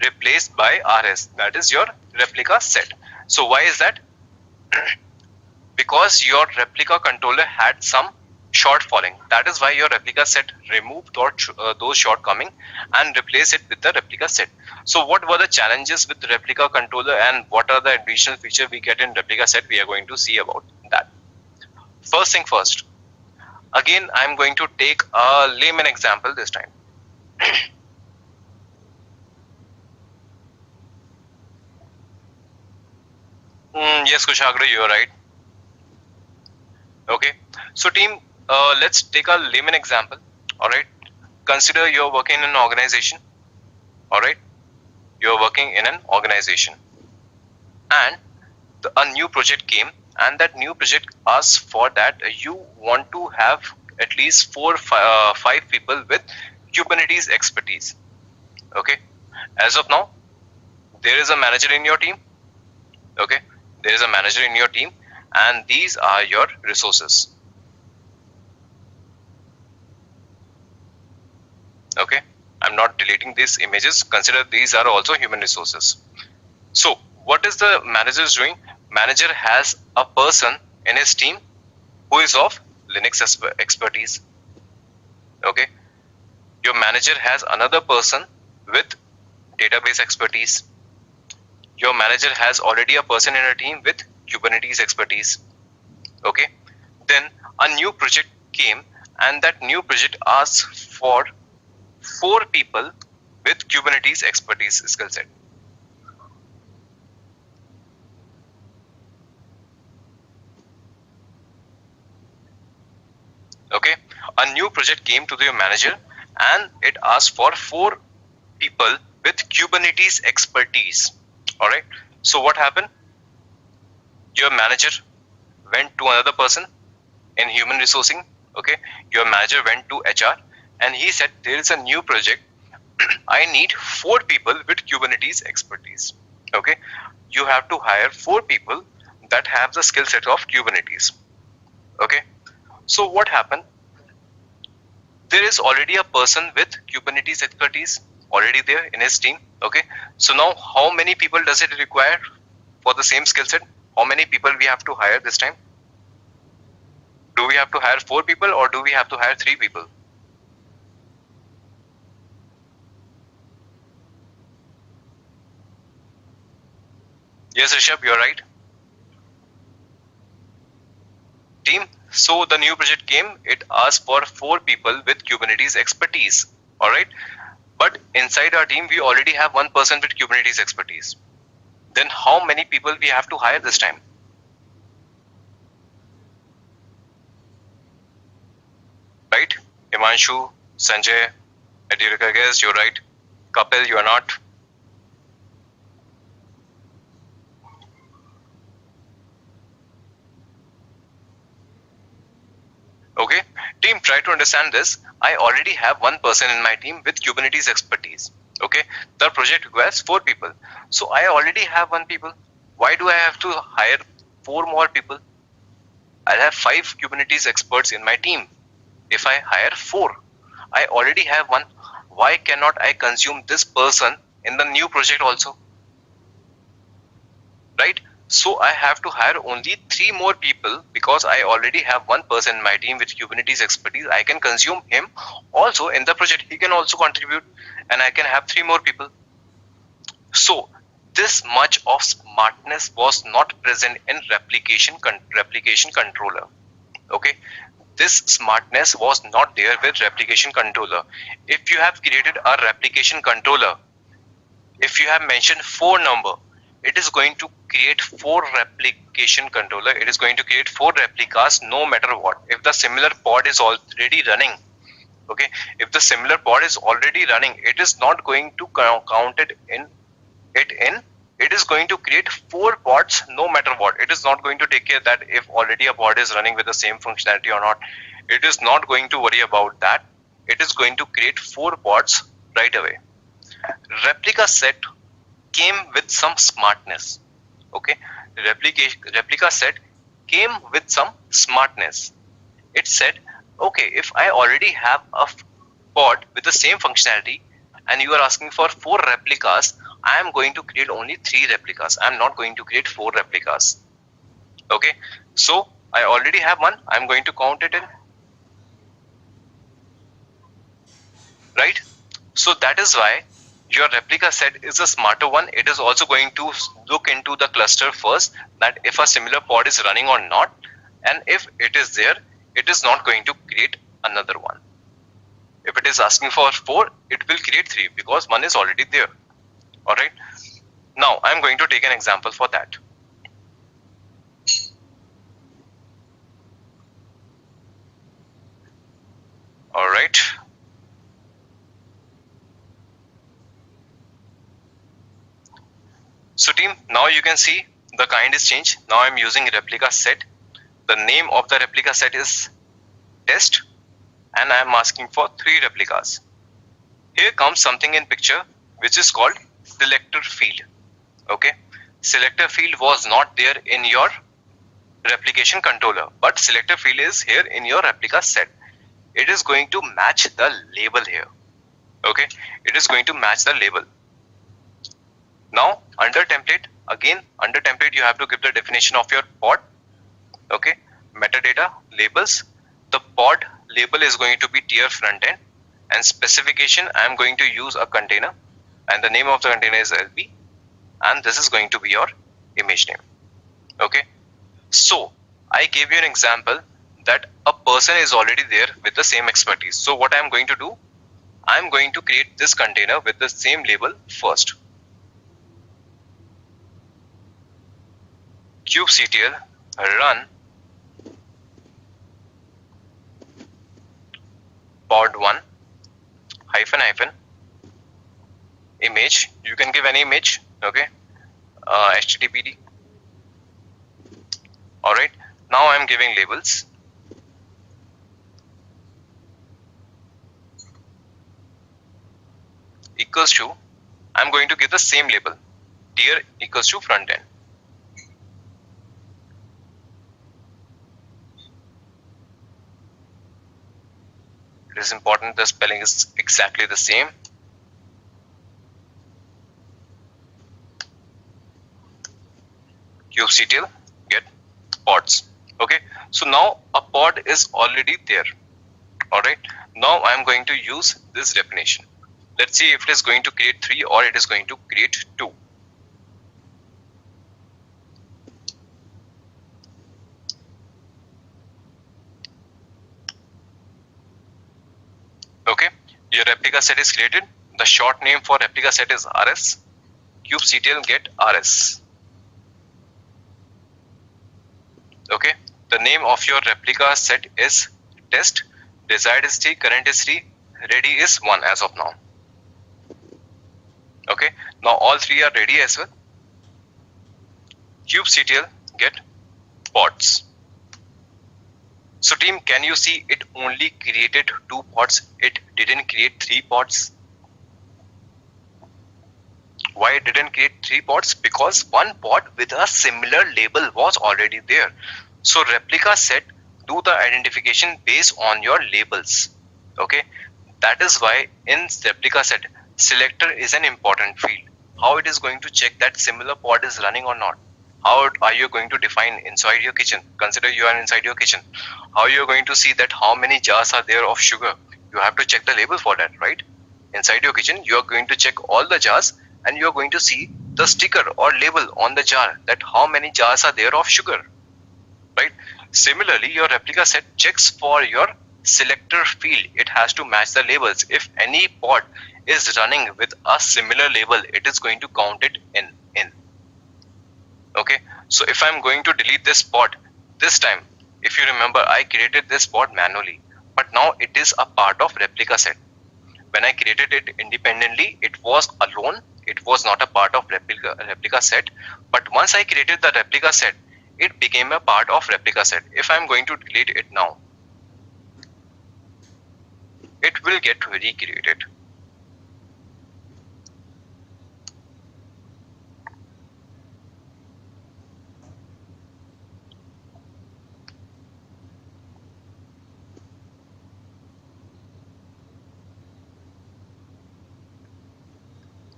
Speaker 2: replaced by RS, that is your replica set. So why is that? Because your replica controller had some shortfalling. That is why your replica set removed those shortcoming and replaced it with the replica set. So what were the challenges with the replica controller and what are the additional features we get in replica set? We are going to see about that. First thing first. Again, I am going to take a layman example this time. Yes, Kushagra, you are right. Okay, so team, let's take a layman example. All right, consider you're working in an organization. All right, you're working in an organization, and a new project came, and that new project asks for that you want to have at least 5 people with Kubernetes expertise. Okay, as of now, there is a manager in your team. Okay, there is a manager in your team, and these are your resources. Okay, I'm not deleting these images. Consider these are also human resources. So what is the manager doing? Manager has a person in his team who is of Linux expertise. Okay, your manager has another person with database expertise. Your manager has already a person in a team with Kubernetes expertise. Okay, then a new project came, and that new project asks for 4 people with Kubernetes expertise skill set. Okay, a new project came to your manager and it asked for 4 people with Kubernetes expertise. All right, so what happened? Your manager went to another person in human resourcing. Okay, your manager went to HR and he said, there is a new project. I need 4 people with Kubernetes expertise. Okay, you have to hire 4 people that have the skill set of Kubernetes. Okay, so what happened? There is already a person with Kubernetes expertise already there in his team. Okay, so now how many people does it require for the same skill set? How many people we have to hire this time? Do we have to hire 4 people or do we have to hire 3 people? Yes, Rishabh, you're right. Team, so the new project came, it asked for 4 people with Kubernetes expertise. All right, but inside our team we already have 1 person with Kubernetes expertise. Then how many people we have to hire this time? Right, Himanshu, Sanjay, Adhirika, guess you're right. Kapil, you are not. Okay, team, try to understand this. I already have 1 person in my team with Kubernetes expertise. Okay, the project requires 4 people. So I already have 1 people. Why do I have to hire 4 more people? I'll have 5 Kubernetes experts in my team. If I hire 4, I already have 1. Why cannot I consume this person in the new project also? Right? So I have to hire only 3 more people because I already have 1 person in my team with Kubernetes expertise. I can consume him also in the project. He can also contribute and I can have 3 more people. So this much of smartness was not present in replication controller. Okay, this smartness was not there with replication controller. If you have created a replication controller, if you have mentioned 4 number, it is going to create 4 replication controller. It is going to create 4 replicas no matter what. If the similar pod is already running, okay, if the similar pod is already running, it is not going to count it in. It is going to create 4 pods no matter what. It is not going to take care that if already a pod is running with the same functionality or not. It is not going to worry about that. It is going to create 4 pods right away. Replica set came with some smartness. Okay, replica set came with some smartness. It said, okay, if I already have a pod with the same functionality and you are asking for 4 replicas, I am going to create only 3 replicas. I am not going to create 4 replicas. Okay, so I already have one. I am going to count it in. Right? So that is why your replica set is a smarter one. It is also going to look into the cluster first, that if a similar pod is running or not, and if it is there, it is not going to create another one. If it is asking for 4, it will create 3 because one is already there. Alright. Now I am going to take an example for that. Alright. So team, now you can see the kind is changed. Now I am using replica set. The name of the replica set is test, and I am asking for 3 replicas. Here comes something in picture which is called selector field. Okay, selector field was not there in your replication controller, but selector field is here in your replica set. It is going to match the label here. Okay, it is going to match the label. Now under template, again under template you have to give the definition of your pod. Okay, metadata, labels. The pod label is going to be tier front end, and specification I am going to use a container, and the name of the container is LB, and this is going to be your image name. Okay, so I gave you an example that a person is already there with the same expertise. So what I am going to do, I am going to create this container with the same label first. kubectl run pod1 -- image. You can give any image. Okay, httpd. Alright, now I am giving labels. Equals to, I am going to give the same label, tier equals to front end. It is important the spelling is exactly the same. kubectl get pods. Okay, so now a pod is already there. Alright, now I am going to use this definition. Let's see if it is going to create 3 or it is going to create 2. Okay, your replica set is created. The short name for replica set is RS. kubectl get RS. Okay, the name of your replica set is test. Desired is 3, current is 3, ready is 1 as of now. Okay, now all 3 are ready as well. kubectl get pods. So team, can you see it only created 2 pods? It didn't create 3 pods. Why it didn't create 3 pods? Because one pod with a similar label was already there. So replica set do the identification based on your labels. Okay, that is why in replica set, selector is an important field. How it is going to check that similar pod is running or not? How are you going to define inside your kitchen? Consider you are inside your kitchen. How you are going to see that how many jars are there of sugar? You have to check the label for that, right? Inside your kitchen, you are going to check all the jars and you are going to see the sticker or label on the jar that how many jars are there of sugar, right? Similarly, your replica set checks for your selector field. It has to match the labels. If any pod is running with a similar label, it is going to count it in. Okay, so if I'm going to delete this pod this time, if you remember, I created this pod manually, but now it is a part of replica set. When I created it independently, it was alone. It was not a part of replica set. But once I created the replica set, it became a part of replica set. If I'm going to delete it now, it will get recreated.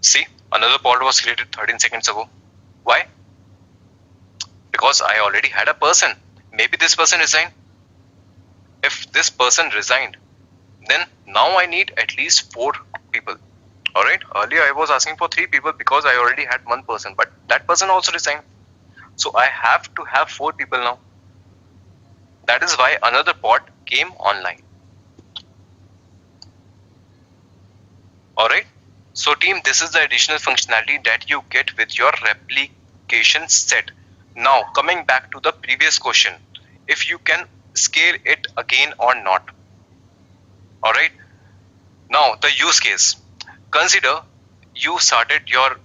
Speaker 2: See, another pod was created 13 seconds ago. Why? Because I already had a person. Maybe this person resigned. If this person resigned, then now I need at least 4 people. Alright, earlier I was asking for 3 people because I already had 1 person, but that person also resigned. So I have to have 4 people now. That is why another pod came online. Alright, so team, this is the additional functionality that you get with your replication set. Now coming back to the previous question, if you can scale it again or not. Alright, now the use case. Consider you started your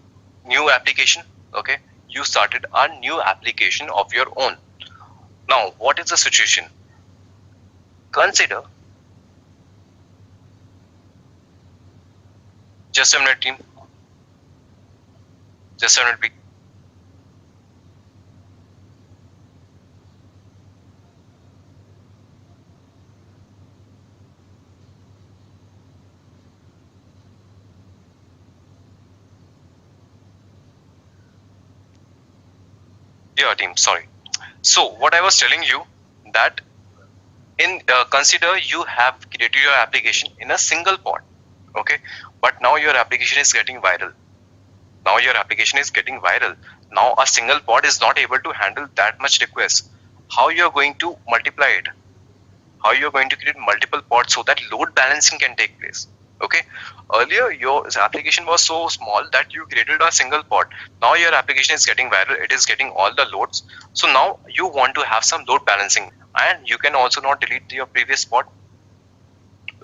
Speaker 2: new application. Okay, you started a new application of your own. Now what is the situation? Consider, just a minute team, just a minute please. Yeah team, sorry. So what I was telling you, that in consider you have created your application in a single pod. Okay, but now your application is getting viral. Now a single pod is not able to handle that much requests. How you are going to multiply it? How you are going to create multiple pods so that load balancing can take place? Okay, earlier your application was so small that you created a single pod. Now your application is getting viral, it is getting all the loads. So now you want to have some load balancing, and you can also not delete your previous pod.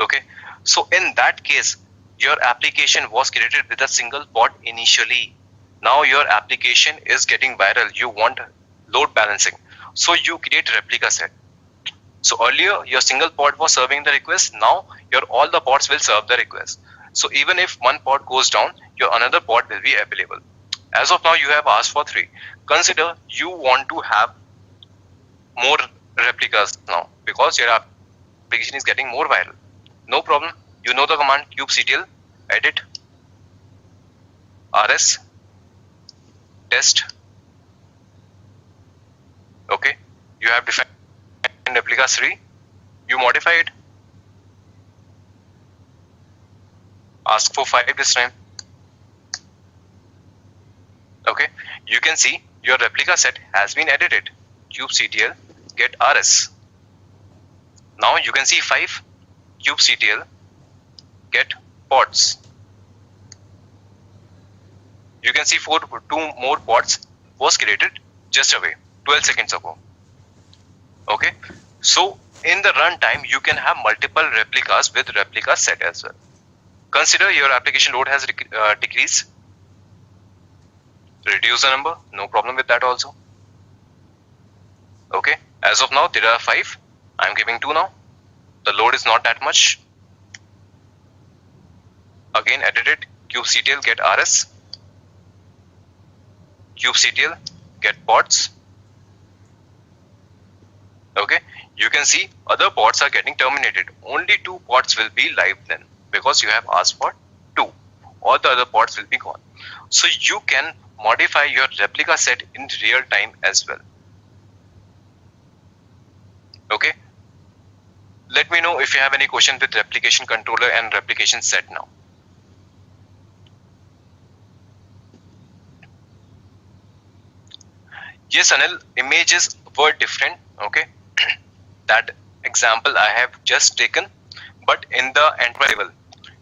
Speaker 2: Okay, so in that case, your application was created with a single pod initially. Now your application is getting viral, you want load balancing, so you create replica set. So earlier your single pod was serving the request, now your all the pods will serve the request. So even if one pod goes down, your another pod will be available. As of now you have asked for 3. Consider you want to have more replicas now because your application is getting more viral. No problem, you know the command kubectl edit rs test. Okay, you have defined replica 3, you modify it, ask for 5 this time. Okay, you can see your replica set has been edited. kubectl get rs. Now you can see 5 kubectl get pods. You can see 2 more pods was created just away 12 seconds ago. Okay, so in the runtime you can have multiple replicas with replica set as well. Consider your application load has decreased. Reduce the number, no problem with that also. Okay, as of now there are 5, I am giving 2 now. The load is not that much. Again edit it, kubectl get rs, kubectl get pods. Okay, you can see other pods are getting terminated. Only 2 pods will be live then because you have asked for 2. All the other pods will be gone. So you can modify your replica set in real time as well. Okay, let me know if you have any question with replication controller and replication set now. Yes, Anil, images were different. Okay, that example I have just taken, but in the enterprise level,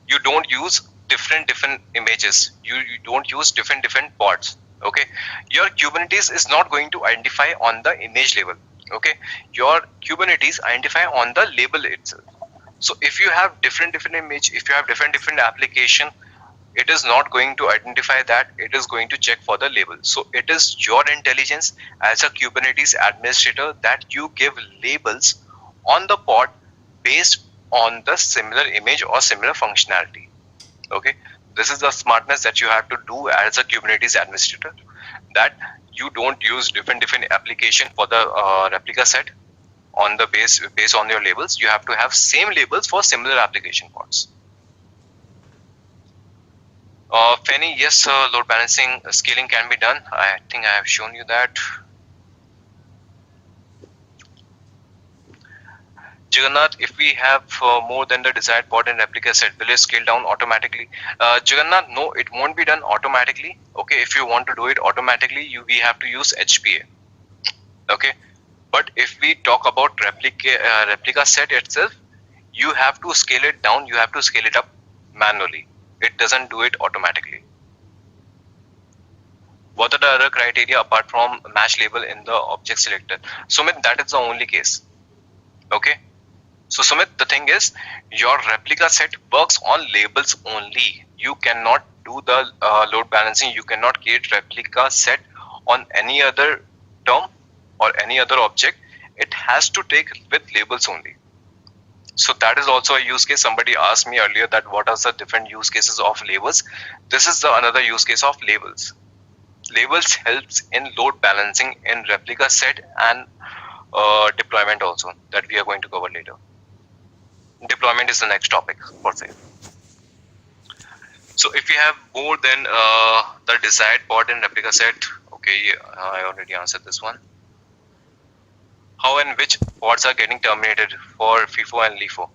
Speaker 2: you don't use different images. You don't use different pods. Okay, your Kubernetes is not going to identify on the image level. Okay, your Kubernetes identify on the label itself. So if you have different image, if you have different application, it is not going to identify that. It is going to check for the label. So it is your intelligence as a Kubernetes administrator that you give labels on the pod based on the similar image or similar functionality. Okay, this is the smartness that you have to do as a Kubernetes administrator, that you don't use different application for the replica set on the based on your labels. You have to have same labels for similar application pods. Fanny, yes, load balancing scaling can be done. I think I have shown you that. Jagannath, if we have more than the desired pod and replica set, will it scale down automatically? Jagannath, no, it won't be done automatically. Okay, if you want to do it automatically, we have to use HPA. Okay, but if we talk about replica set itself, you have to scale it down, you have to scale it up manually. It doesn't do it automatically. What are the other criteria apart from match label in the object selector? Sumit, that is the only case. Okay. So Sumit, the thing is, your replica set works on labels only. You cannot do the load balancing. You cannot create replica set on any other term or any other object. It has to take with labels only. So that is also a use case. Somebody asked me earlier that what are the different use cases of labels. This is another use case of labels. Labels helps in load balancing in replica set and deployment also, that we are going to cover later. Deployment is the next topic per se. So if you have more than the desired pod and replica set, okay, I already answered this one. How and which pods are getting terminated for FIFO and LIFO?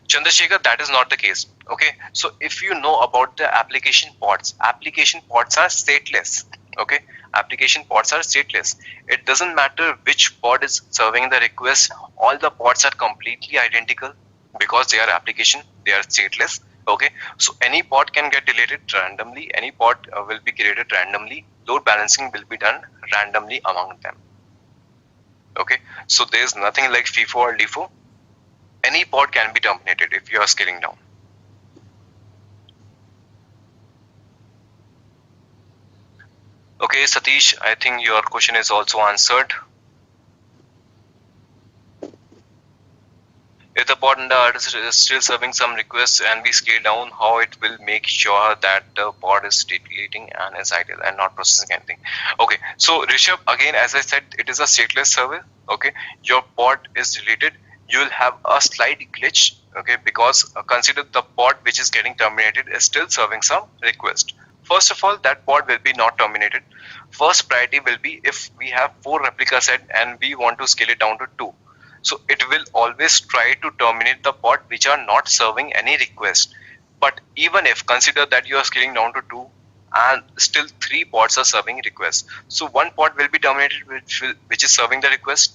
Speaker 2: Chandrasekhar, that is not the case. Okay, so if you know about the application pods are stateless. Okay, application pods are stateless. It doesn't matter which pod is serving the request. All the pods are completely identical because they are application. They are stateless. Okay, so any pod can get deleted randomly. Any pod will be created randomly. Load balancing will be done randomly among them. Okay, so there's nothing like FIFO or LIFO. Any pod can be terminated if you are scaling down. Okay, Satish, I think your question is also answered. If the pod and the artist is still serving some requests and we scale down, how it will make sure that the pod is deleting and is idle and not processing anything. Okay, so Rishabh, again, as I said, it is a stateless server. Okay, your pod is deleted, you will have a slight glitch. Okay, because consider the pod which is getting terminated is still serving some request. First of all, that pod will be not terminated. First priority will be if we have 4 replica set and we want to scale it down to 2. So it will always try to terminate the pod which are not serving any request. But even if consider that you are scaling down to 2 and still 3 pods are serving requests, so 1 pod will be terminated which is serving the request.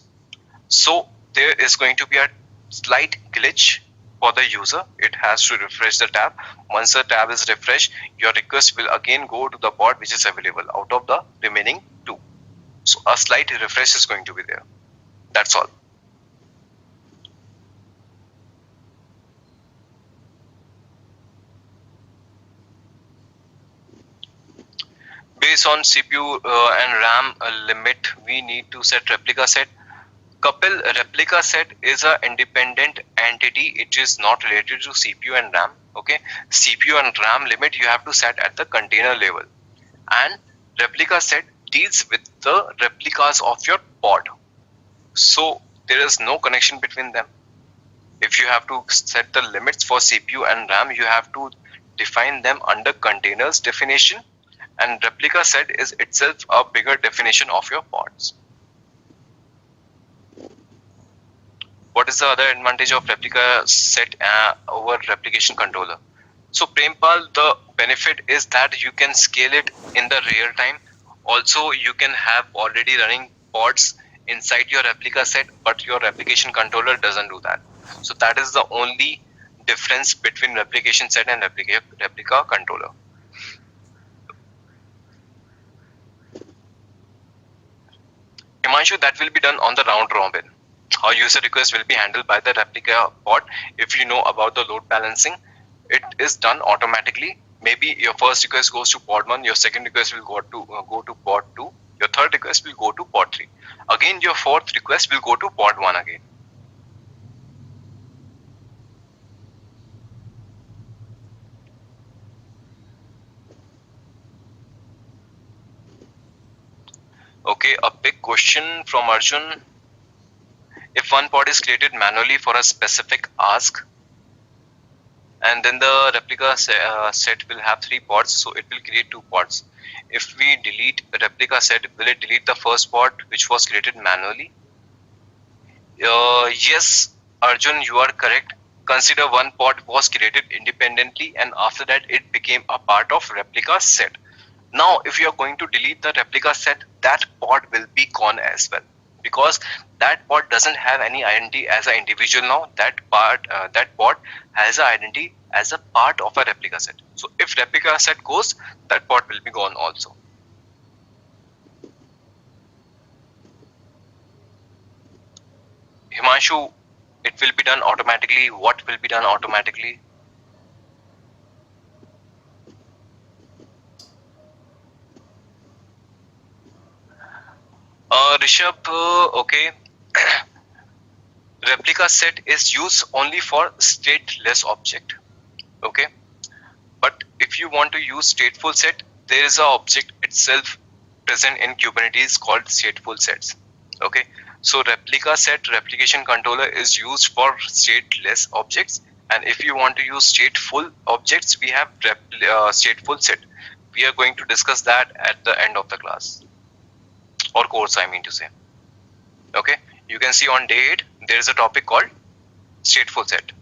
Speaker 2: So there is going to be a slight glitch for the user. It has to refresh the tab. Once the tab is refreshed, your request will again go to the pod which is available out of the remaining 2. So a slight refresh is going to be there. That's all. Based on CPU and RAM limit, we need to set replica set. Kapil, replica set is an independent entity. It is not related to CPU and RAM. Okay, CPU and RAM limit you have to set at the container level, and replica set deals with the replicas of your pod. So there is no connection between them. If you have to set the limits for CPU and RAM, you have to define them under containers definition, and replica set is itself a bigger definition of your pods. What is the other advantage of replica set over replication controller? So Prempal, the benefit is that you can scale it in the real time. Also, you can have already running pods inside your replica set, but your replication controller doesn't do that. So that is the only difference between replication set and replica controller. Himanshu, that will be done on the round robin. How user request will be handled by the replica pod. If you know about the load balancing, it is done automatically. Maybe your first request goes to pod 1, your second request will go to pod 2, your third request will go to pod 3. Again, your fourth request will go to pod 1 again. Okay, a big question from Arjun. If one pod is created manually for a specific ask, and then the replica set will have 3 pods, so it will create 2 pods. If we delete replica set, will it delete the first pod which was created manually? Yes, Arjun, you are correct. Consider one pod was created independently and after that it became a part of replica set. Now, if you are going to delete the replica set, that pod will be gone as well, because that pod doesn't have any identity as an individual now. That pod has an identity as a part of a replica set. So if replica set goes, that pod will be gone also. Himanshu, it will be done automatically. What will be done automatically? Rishabh, okay. Replica set is used only for stateless object. Okay. But if you want to use stateful set, there is an object itself present in Kubernetes called stateful sets. Okay. So replica set replication controller is used for stateless objects. And if you want to use stateful objects, we have stateful set. We are going to discuss that at the end of the class. Or course, I mean to say. Okay, you can see on day 8 there is a topic called stateful set.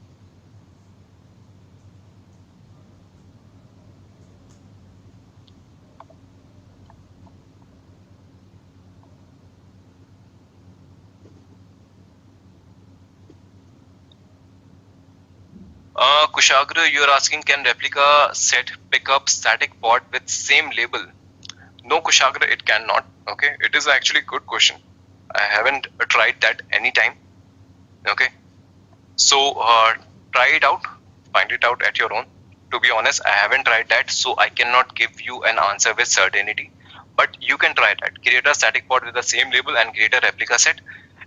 Speaker 2: Kushagra, you are asking, can replica set pick up static pod with same label? No, Kushagra, it cannot. Okay, it is actually a good question. I haven't tried that anytime. Okay, so try it out, find it out at your own. To be honest, I haven't tried that, so I cannot give you an answer with certainty. But you can try that. Create a static pod with the same label and create a replica set.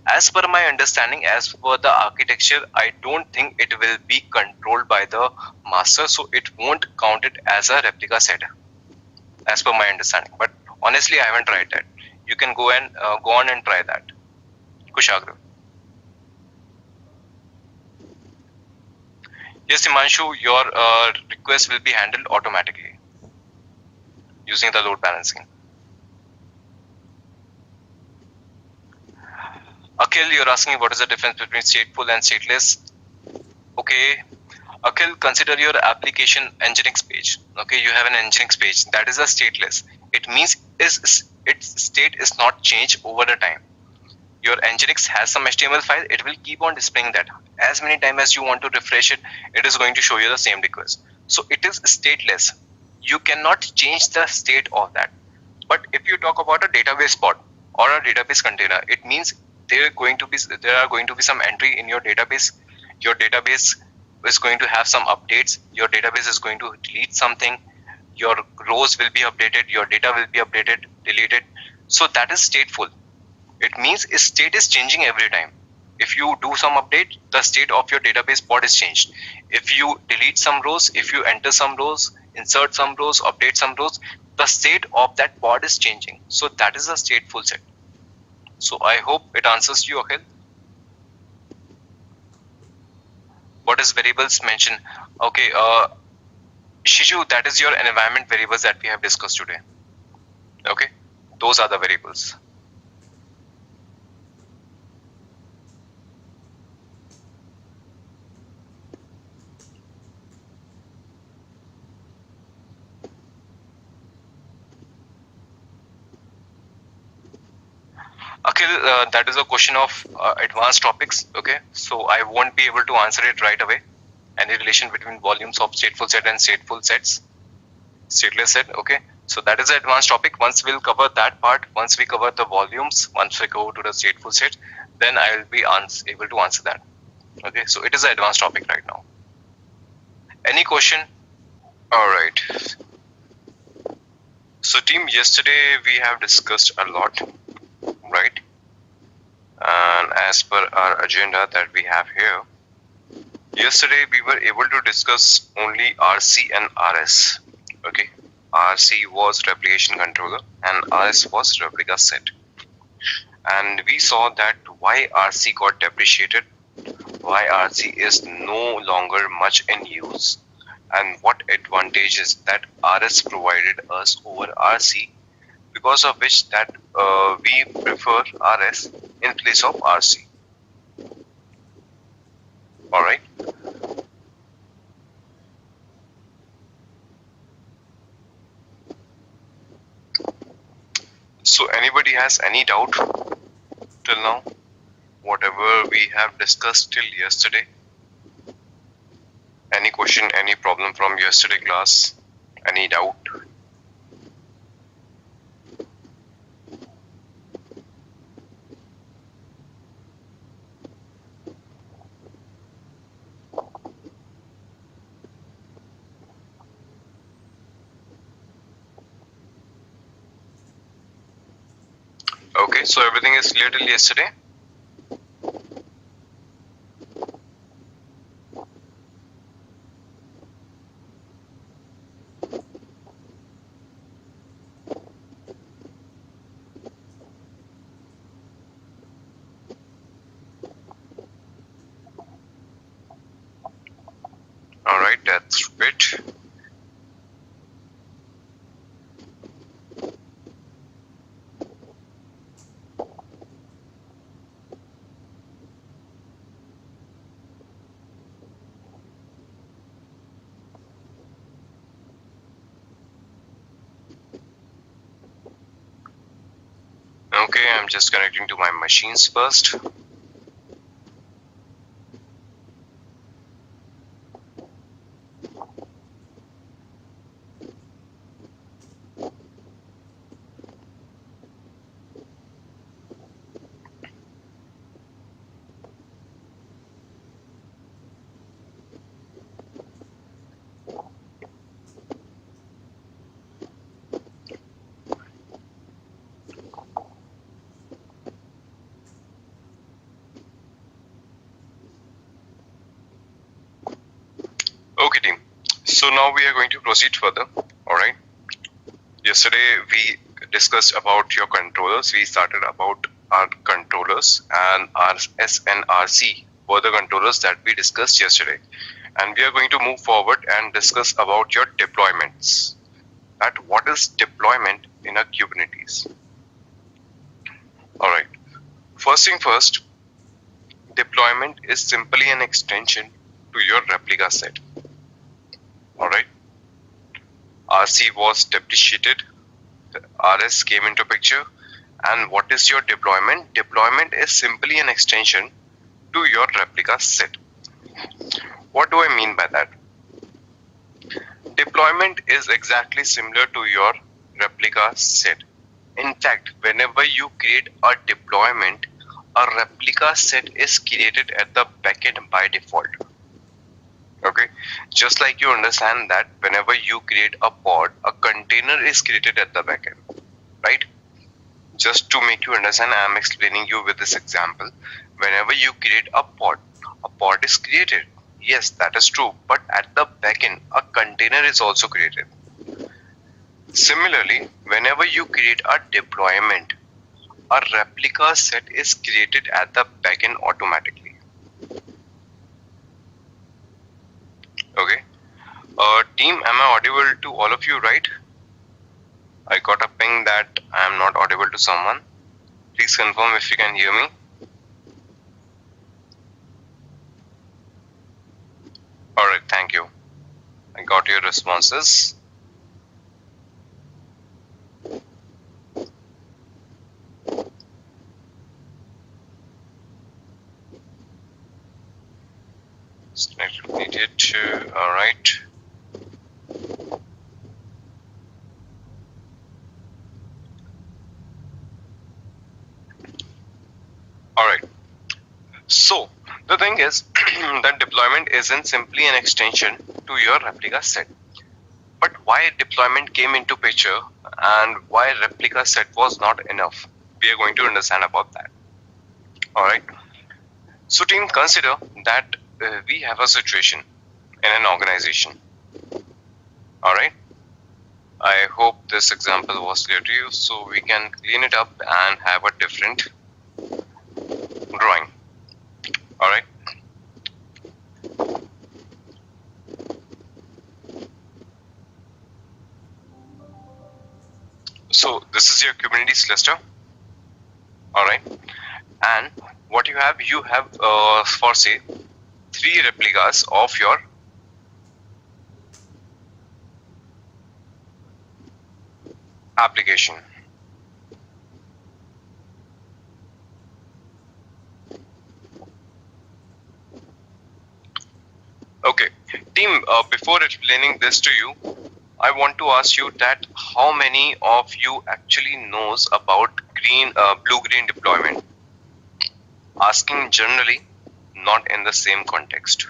Speaker 2: As per my understanding, as per the architecture, I don't think it will be controlled by the master, so it won't count it as a replica set, as per my understanding. But honestly, I haven't tried that. You can go on and try that. Kushagra. Yes, Himanshu, your request will be handled automatically using the load balancing. Akhil, you're asking what is the difference between stateful and stateless. Okay, Akhil, consider your application Nginx page. Okay, you have an Nginx page that is a stateless. It means its state is not changed over the time. Your Nginx has some HTML file, it will keep on displaying that. As many times as you want to refresh it, it is going to show you the same request. So it is stateless. You cannot change the state of that. But if you talk about a database pod or a database container, it means there are going to be some entry in your database. Your database is going to have some updates. Your database is going to delete something. Your rows will be updated. Your data will be updated, deleted. So that is stateful. It means state is changing every time. If you do some update, the state of your database pod is changed. If you delete some rows, if you enter some rows, insert some rows, update some rows, the state of that pod is changing. So that is a stateful set. So I hope it answers you, Akhil. What is variables mentioned? Okay, Shiju, that is your environment variables that we have discussed today. Okay, those are the variables. Akhil, that is a question of advanced topics. Okay, so I won't be able to answer it right away. Any relation between volumes of stateful set and stateful sets, stateless set. Okay, so that is an advanced topic. Once we'll cover that part, once we cover the volumes, once we go to the stateful set, then I will be able to answer that. Okay, so it is an advanced topic right now. Any question? All right. So team, yesterday we have discussed a lot, right? And as per our agenda that we have here, yesterday we were able to discuss only RC and RS. Okay, RC was replication controller and RS was replica set. And we saw that why RC got depreciated, why RC is no longer much in use, and what advantages that RS provided us over RC, because of which that we prefer RS in place of RC. All right. So anybody has any doubt till now? Whatever we have discussed till yesterday? Any question, any problem from yesterday class? Any doubt? Okay, so everything is clear till yesterday? All right, that's great. Okay, I'm just connecting to my machines first. Okay team, so now we are going to proceed further. All right, yesterday we discussed about your controllers. We started about our controllers, and RS and RC were the controllers that we discussed yesterday, and we are going to move forward and discuss about your deployments. That what is deployment in a Kubernetes. All right, first thing first, deployment is simply an extension to your replica set. All right, RC was depreciated, RS came into picture, and what is your deployment? Deployment is simply an extension to your replica set. What do I mean by that? Deployment is exactly similar to your replica set. In fact, whenever you create a deployment, a replica set is created at the backend by default. Okay, just like you understand that whenever you create a pod, a container is created at the backend, right? Just to make you understand, I am explaining you with this example. Whenever you create a pod is created. Yes, that is true, but at the backend, a container is also created. Similarly, whenever you create a deployment, a replica set is created at the backend automatically. Okay, team, am I audible to all of you, right? I got a ping that I am not audible to someone. Please confirm if you can hear me. All right, thank you. I got your responses. Needed. All right. All right. So the thing is that deployment isn't simply an extension to your replica set. But why deployment came into picture and why replica set was not enough, we are going to understand about that. All right. So team, consider that we have a situation in an organization. All right. I hope this example was clear to you, so we can clean it up and have a different drawing. All right. So this is your Kubernetes cluster. All right. And what you have for say 3 replicas of your application. Okay, team, before explaining this to you, I want to ask you that how many of you actually knows about blue-green deployment? Asking generally, not in the same context.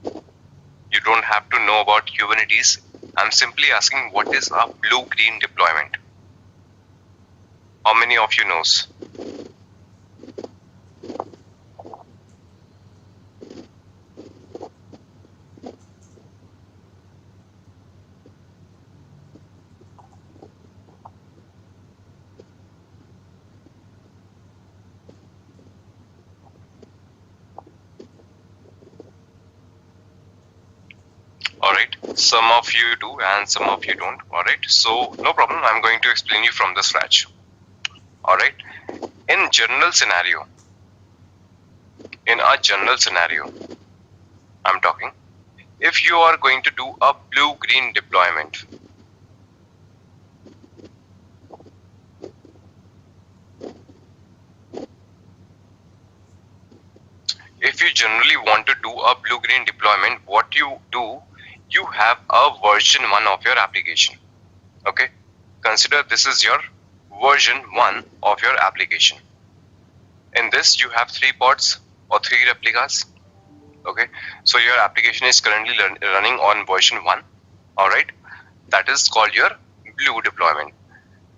Speaker 2: You don't have to know about Kubernetes. I'm simply asking what is a blue-green deployment? How many of you knows? Alright, some of you do and some of you don't. Alright, so no problem, I'm going to explain you from the scratch. Alright, in a general scenario, I'm talking, if you are going to do a blue-green deployment, if you generally want to do a blue-green deployment, what you do, you have a version 1 of your application. Okay, consider this is your version 1 of your application. In this you have 3 pods or 3 replicas. Okay, so your application is currently running on version 1. Alright, that is called your blue deployment.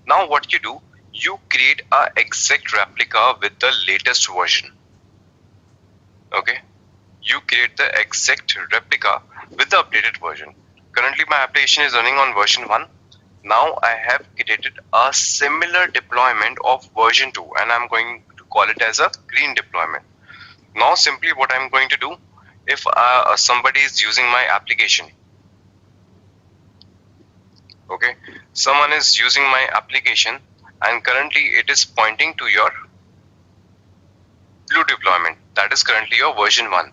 Speaker 2: Now what you do, you create a exact replica with the latest version. Okay, you create the exact replica with the updated version. Currently my application is running on version 1. Now I have created a similar deployment of version 2 and I'm going to call it as a green deployment. Now simply what I'm going to do, if somebody is using my application, okay, someone is using my application and currently it is pointing to your blue deployment, that is currently your version 1.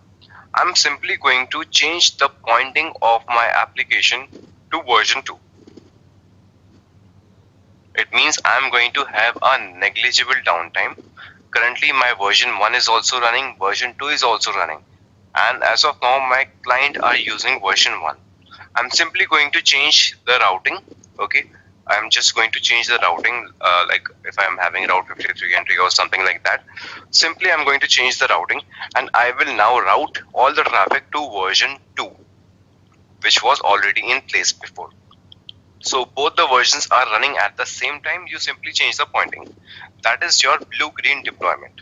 Speaker 2: I'm simply going to change the pointing of my application to version 2. It means I'm going to have a negligible downtime. Currently my version 1 is also running, version 2 is also running. And as of now my client are using version 1. I'm simply going to change the routing. Okay, I'm just going to change the routing, like if I'm having route 53 entry or something like that. Simply I'm going to change the routing and I will now route all the traffic to version 2, which was already in place before. So both the versions are running at the same time, you simply change the pointing. That is your blue-green deployment.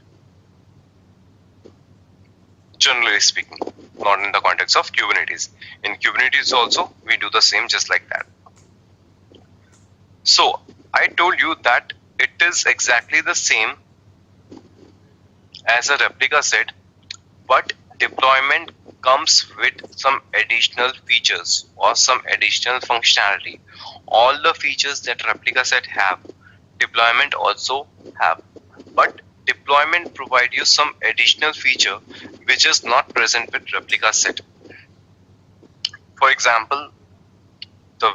Speaker 2: Generally speaking, not in the context of Kubernetes. In Kubernetes also, we do the same just like that. So I told you that it is exactly the same as a replica set, but deployment comes with some additional features or some additional functionality. All the features that replica set have, deployment also have, but deployment provide you some additional feature which is not present with replica set. For example, the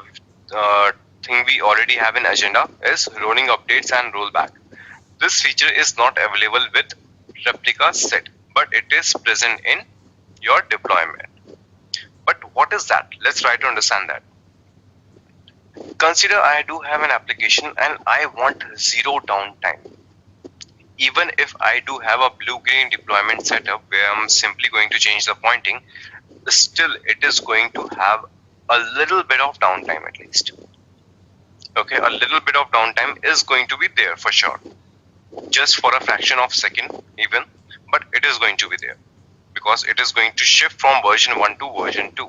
Speaker 2: thing we already have in agenda is rolling updates and rollback. This feature is not available with replica set, but it is present in your deployment. But what is that? Let's try to understand that. Consider I do have an application and I want zero downtime. Even if I do have a blue-green deployment setup where I'm simply going to change the pointing, still it is going to have a little bit of downtime at least. Okay, a little bit of downtime is going to be there for sure. Just for a fraction of a second even, but it is going to be there because it is going to shift from version 1 to version 2.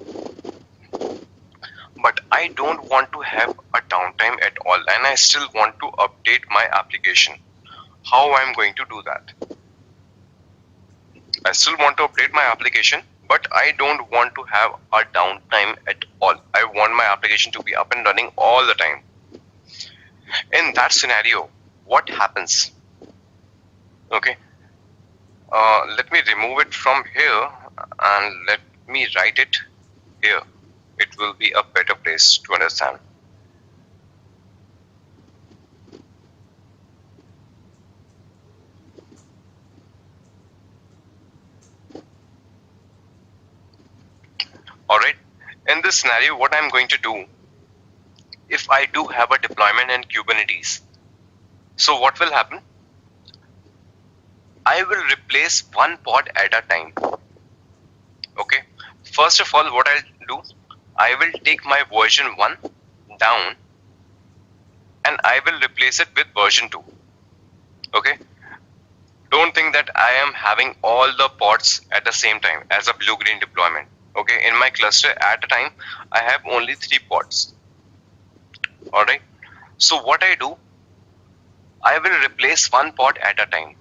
Speaker 2: But I don't want to have a downtime at all and I still want to update my application. How I'm going to do that? I still want to update my application, but I don't want to have a downtime at all. I want my application to be up and running all the time. In that scenario, what happens? Okay, let me remove it from here and let me write it here. It will be a better place to understand. Alright, in this scenario, what I'm going to do, if I do have a deployment in Kubernetes, so what will happen? I will replace one pod at a time. Okay, first of all, what I'll do, I will take my version 1 down and I will replace it with version 2. Okay, don't think that I am having all the pods at the same time as a blue-green deployment. Okay, in my cluster at a time, I have only 3 pods. Alright, so what I do, I will replace one pod at a time.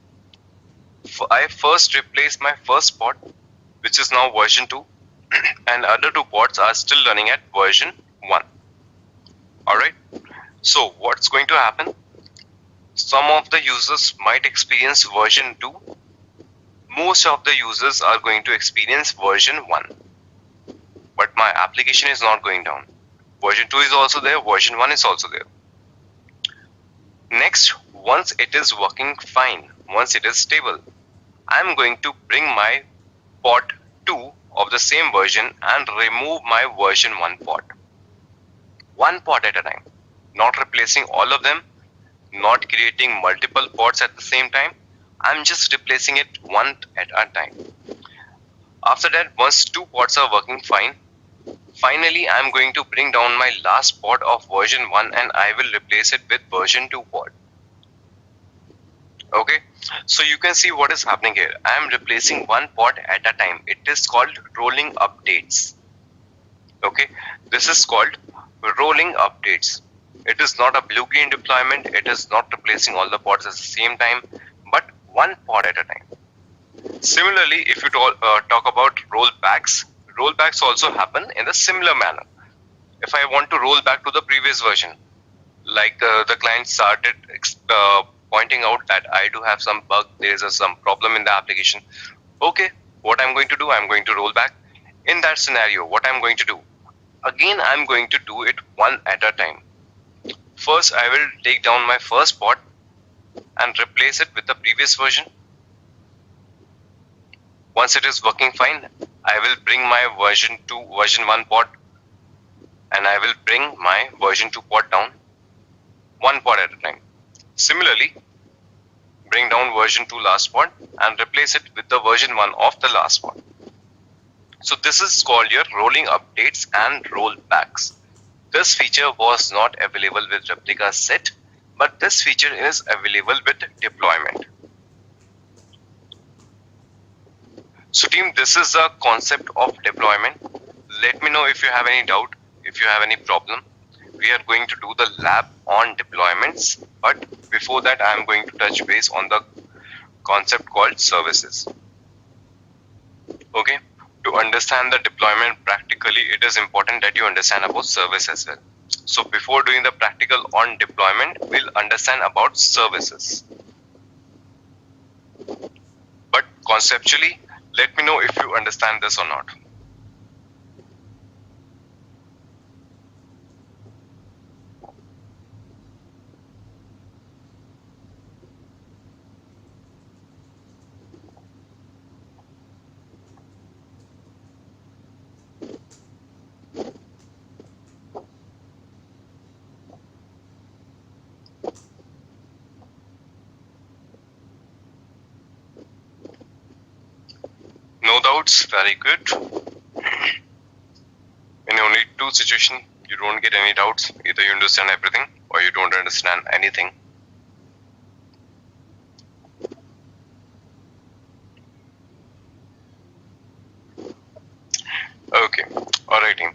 Speaker 2: I first replace my first pod, which is now version 2, and other 2 pods are still running at version 1. Alright, so what's going to happen? Some of the users might experience version 2. Most of the users are going to experience version 1. But my application is not going down. Version 2 is also there, version 1 is also there. Next, once it is working fine, once it is stable, I'm going to bring my pod 2 of the same version and remove my version 1 pod. One pod at a time, not replacing all of them, not creating multiple pods at the same time. I'm just replacing it one at a time. After that, once 2 pods are working fine, finally I'm going to bring down my last pod of version 1 and I will replace it with version 2 pod. Okay, so you can see what is happening here. I am replacing one pod at a time. It is called rolling updates. Okay, this is called rolling updates. It is not a blue-green deployment. It is not replacing all the pods at the same time, but one pod at a time. Similarly, if you talk about rollbacks also happen in a similar manner. If I want to roll back to the previous version, like the client started pointing out that I do have some bug, there is some problem in the application. Okay, what I'm going to do, I'm going to roll back. In that scenario, what I'm going to do, again I'm going to do it one at a time. First, I will take down my first pod and replace it with the previous version. Once it is working fine, I will bring my version 1 pod and I will bring my version 2 pod down, one pod at a time. Similarly, bring down version 2 last pod and replace it with the version 1 of the last pod. So this is called your rolling updates and rollbacks. This feature was not available with replica set, but this feature is available with deployment. So team, this is the concept of deployment. Let me know if you have any doubt, if you have any problem. We are going to do the lab on deployments, but before that I am going to touch base on the concept called services. Okay, to understand the deployment practically, it is important that you understand about service as well. So before doing the practical on deployment, we'll understand about services. But conceptually, let me know if you understand this or not. doubts? Very good. In only two situations, you don't get any doubts. Either you understand everything or you don't understand anything. Okay, alright team.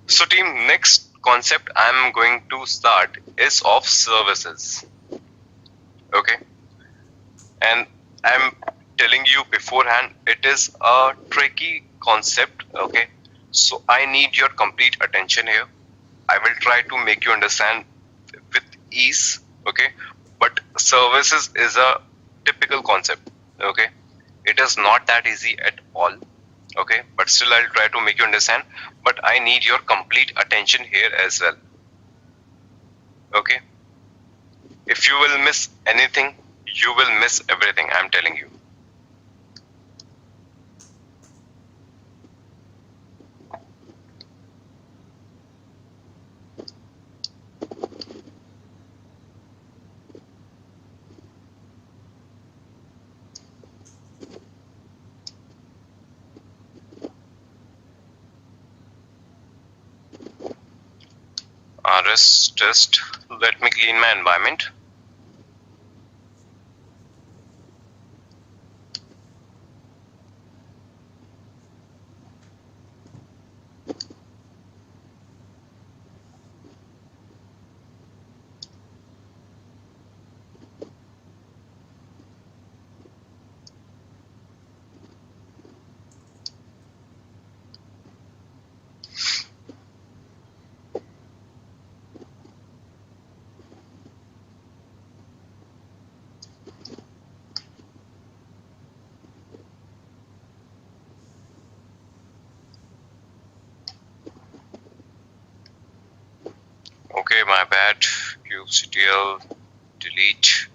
Speaker 2: So team, next concept I'm going to start is of services. Okay, and I'm telling you beforehand, it is a tricky concept. Okay, so I need your complete attention here. I will try to make you understand with ease. Okay, but services is a typical concept. Okay, it is not that easy at all. Okay, but still I'll try to make you understand, but I need your complete attention here as well. Okay, if you will miss anything, you will miss everything, I'm telling you. Just let me clean my environment. Okay, my bad. kubectl delete.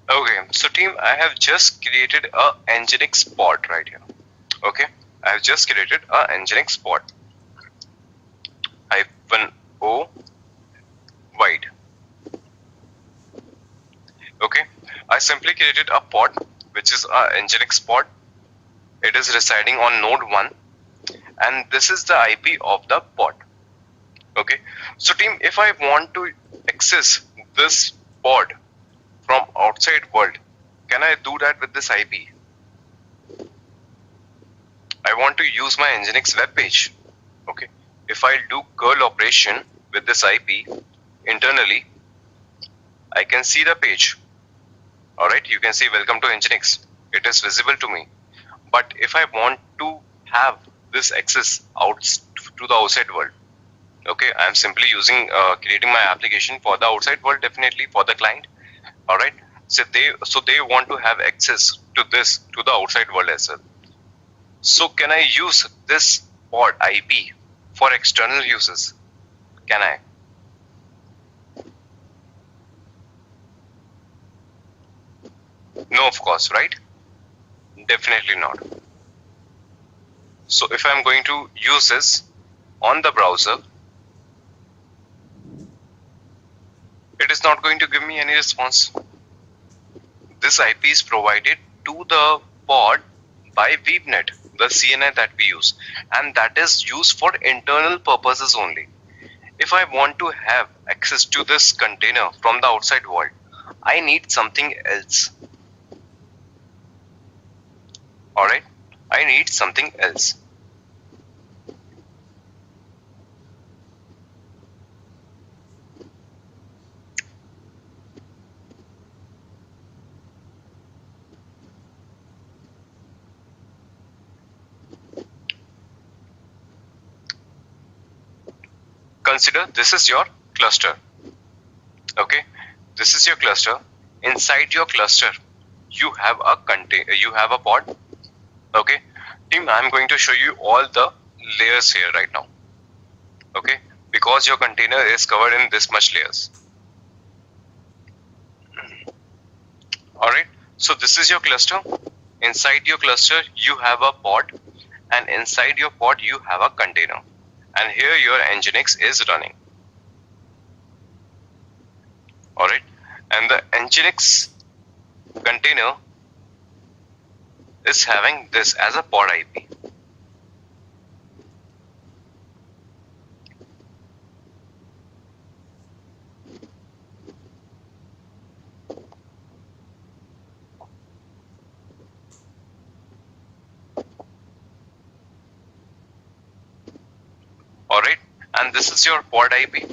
Speaker 2: Okay, so team, I have just created a Nginx pod right here. Okay, I have just created a Nginx pod. -o wide. Okay, I simply created a pod which is a Nginx pod. It is residing on node 1 and this is the IP of the pod. Okay, so team, if I want to access this pod from outside world, can I do that with this IP? I want to use my Nginx web page. Okay, if I do curl operation with this IP internally, I can see the page. Alright, you can see welcome to Nginx. It is visible to me. But if I want to have this access out to the outside world, okay, I am simply using creating my application for the outside world, definitely for the client. Alright, so they want to have access to this to the outside world as well. So can I use this pod IP for external uses? Can I? No, of course, right? Definitely not. So if I'm going to use this on the browser, it is not going to give me any response. This IP is provided to the pod by VBNet, the CNI that we use, and that is used for internal purposes only. If I want to have access to this container from the outside world, I need something else. Alright, I need something else. Consider this is your cluster. Okay, this is your cluster. Inside your cluster, you have a pod. Okay, team, I'm going to show you all the layers here right now. Okay, because your container is covered in this much layers. Alright, so this is your cluster. Inside your cluster you have a pod, and inside your pod you have a container, and here your Nginx is running. Alright, and the Nginx container is having this as a pod IP. Alright, and this is your pod IP.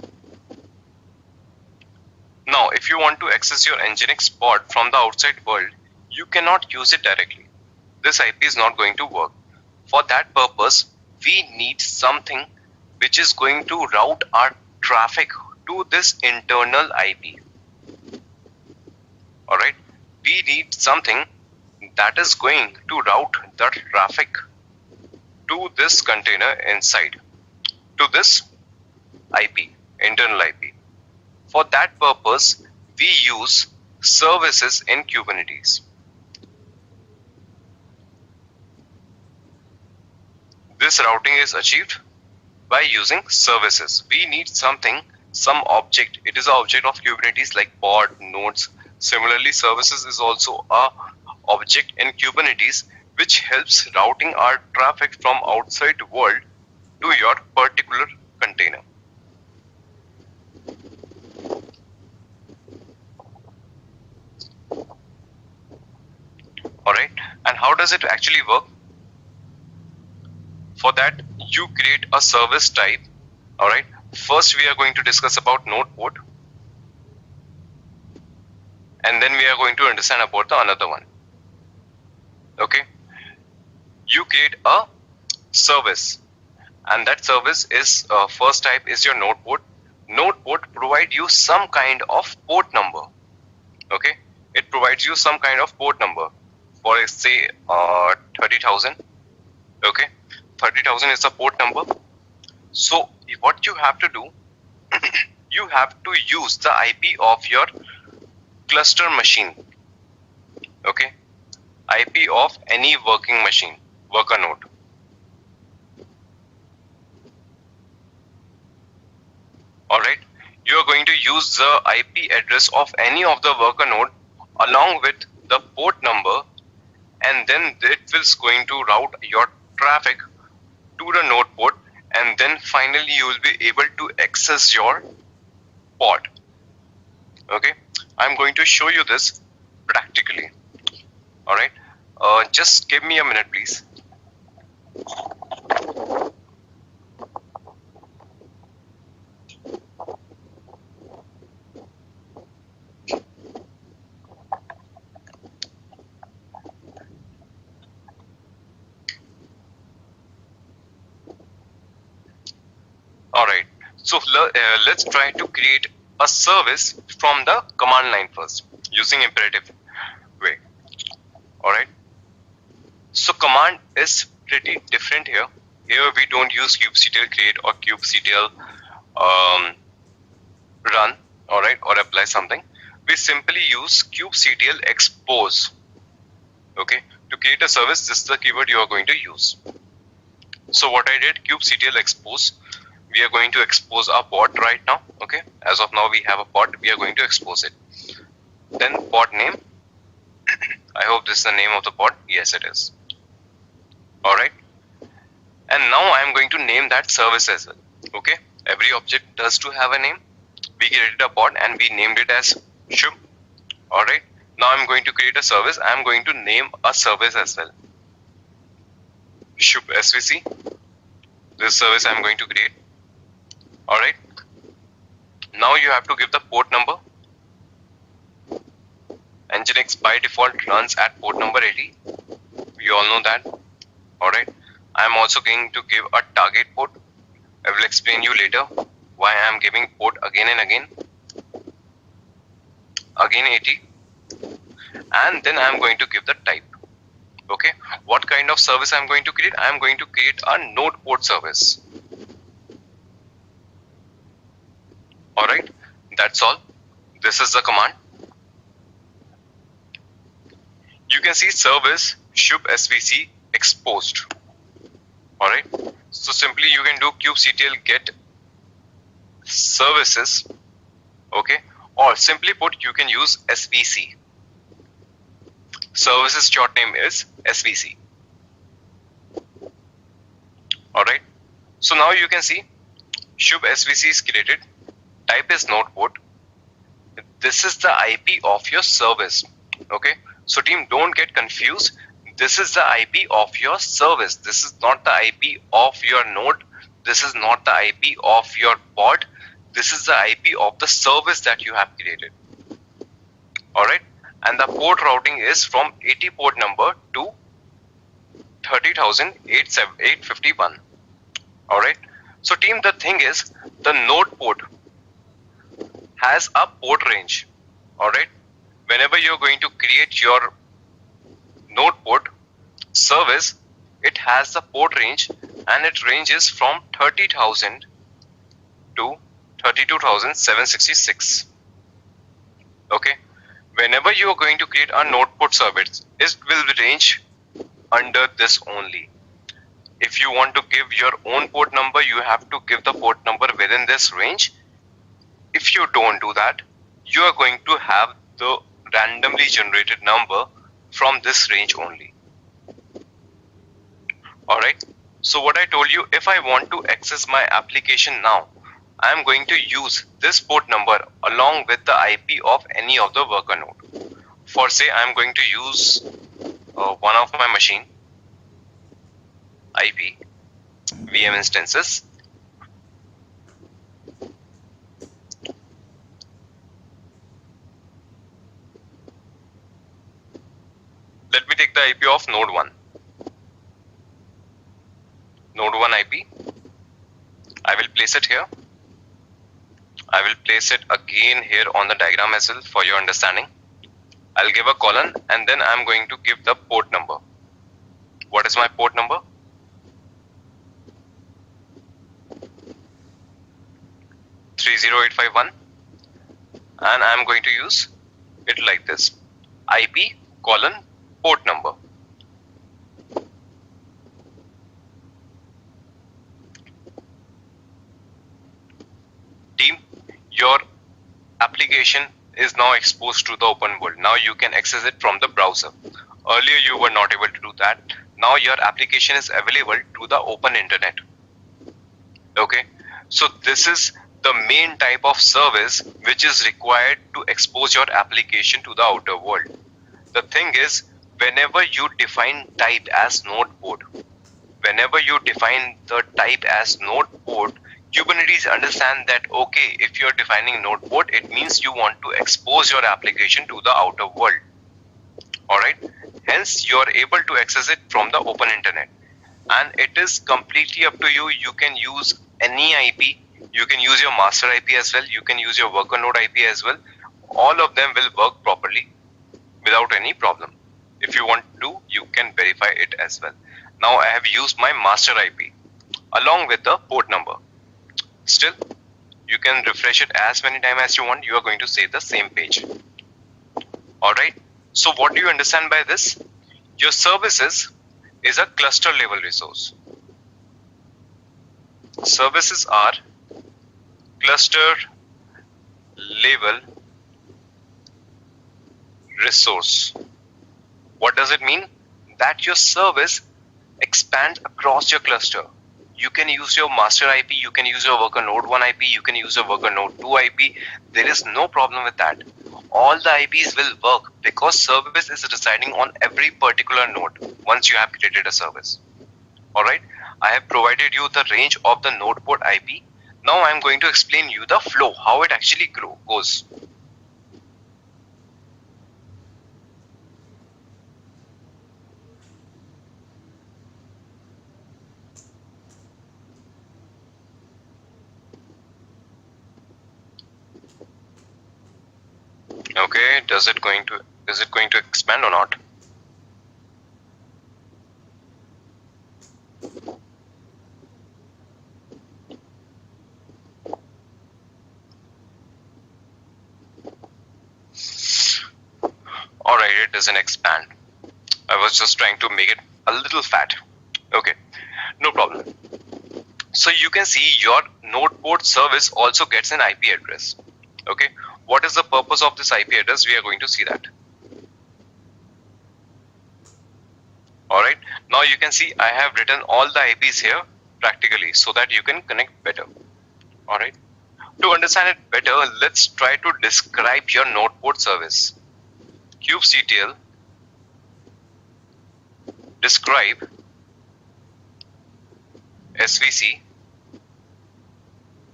Speaker 2: Now, if you want to access your Nginx pod from the outside world, you cannot use it directly. This IP is not going to work. For that purpose, we need something which is going to route our traffic to this internal IP. Alright, we need something that is going to route the traffic to this container inside, to this IP, internal IP. For that purpose, we use services in Kubernetes. This routing is achieved by using services. We need something, some object. It is an object of Kubernetes like pod, nodes. Similarly, services is also a object in Kubernetes which helps routing our traffic from outside world to your particular container. Alright, and how does it actually work? For that, you create a service type. Alright, first we are going to discuss about node port, and then we are going to understand about the another one. Okay, you create a service, and that service is first type is your node port. Node port provide you some kind of port number. Okay, it provides you some kind of port number for say 30,000. Okay, 30,000 is the port number. So what you have to do, you have to use the IP of your cluster machine. Okay, IP of any working machine, worker node. Alright, you are going to use the IP address of any of the worker node along with the port number, and then it is going to route your traffic to the node port, and then finally you will be able to access your pod. Okay, I'm going to show you this practically. Alright, just give me a minute please. Alright, so let's try to create a service from the command line first using imperative way. Alright, so command is pretty different here. Here we don't use kubectl create or kubectl run, alright, or apply something. We simply use kubectl expose. Okay, to create a service, this is the keyword you are going to use. So what I did, kubectl expose. We are going to expose our pod right now. Okay, as of now we have a pod, we are going to expose it. Then pod name. I hope this is the name of the pod. Yes, it is. Alright, and now I am going to name that service as well. Okay, every object does to have a name. We created a pod and we named it as Shub. Alright, now I am going to create a service. I am going to name a service as well, Shub SVC. This service I am going to create. Alright, now you have to give the port number. Nginx by default runs at port number 80. We all know that. Alright, I am also going to give a target port. I will explain you later why I am giving port again and again. Again 80. And then I am going to give the type. Okay, what kind of service I am going to create? I am going to create a node port service. Alright, that's all. This is the command. You can see service shub svc exposed. Alright, so simply you can do kubectl get services, okay, or simply put you can use svc. Services short name is svc. Alright, so now you can see shub svc is created, type is node port, this is the IP of your service. Okay, so team, don't get confused. This is the IP of your service. This is not the IP of your node. This is not the IP of your pod. This is the IP of the service that you have created. Alright, and the port routing is from 80 port number to 30,851. Alright, so team, the thing is the node port has a port range. Alright, whenever you're going to create your node port service, it has the port range and it ranges from 30,000 to 32,766. Okay, whenever you are going to create a node port service, it will range under this only. If you want to give your own port number, you have to give the port number within this range. If you don't do that, you are going to have the randomly generated number from this range only. Alright, so what I told you, if I want to access my application now, I am going to use this port number along with the IP of any of the worker node. For say, I am going to use one of my machine IP VM instances. Let me take the IP of node 1. Node 1 IP. I will place it here. I will place it again here on the diagram as well for your understanding. I'll give a colon and then I'm going to give the port number. What is my port number? 30851, and I'm going to use it like this: IP colon port number. Team, your application is now exposed to the open world. Now you can access it from the browser. Earlier you were not able to do that. Now your application is available to the open internet. Okay, so this is the main type of service which is required to expose your application to the outer world. The thing is, whenever you define type as node port, whenever you define the type as node port, Kubernetes understand that, okay, if you're defining node port, it means you want to expose your application to the outer world. Alright, hence you are able to access it from the open internet. And it is completely up to you. You can use any IP. You can use your master IP as well. You can use your worker node IP as well. All of them will work properly without any problem. If you want to, you can verify it as well. Now I have used my master IP along with the port number. Still, you can refresh it as many times as you want. You are going to see the same page. Alright, so what do you understand by this? Your services is a cluster level resource. Services are cluster level resource. What does it mean? That your service expands across your cluster. You can use your master IP, you can use your worker node 1 IP, you can use your worker node 2 IP. There is no problem with that. All the IPs will work because service is residing on every particular node once you have created a service. Alright, I have provided you the range of the node port IP. Now I am going to explain you the flow, how it actually goes. Okay, is it going to expand or not? it doesn't expand. I was just trying to make it a little fat. Okay, no problem. So you can see your node port service also gets an IP address. Okay, what is the purpose of this IP address? We are going to see that. Alright, now you can see I have written all the IPs here practically so that you can connect better. Alright, to understand it better, let's try to describe your node port service. kubectl describe SVC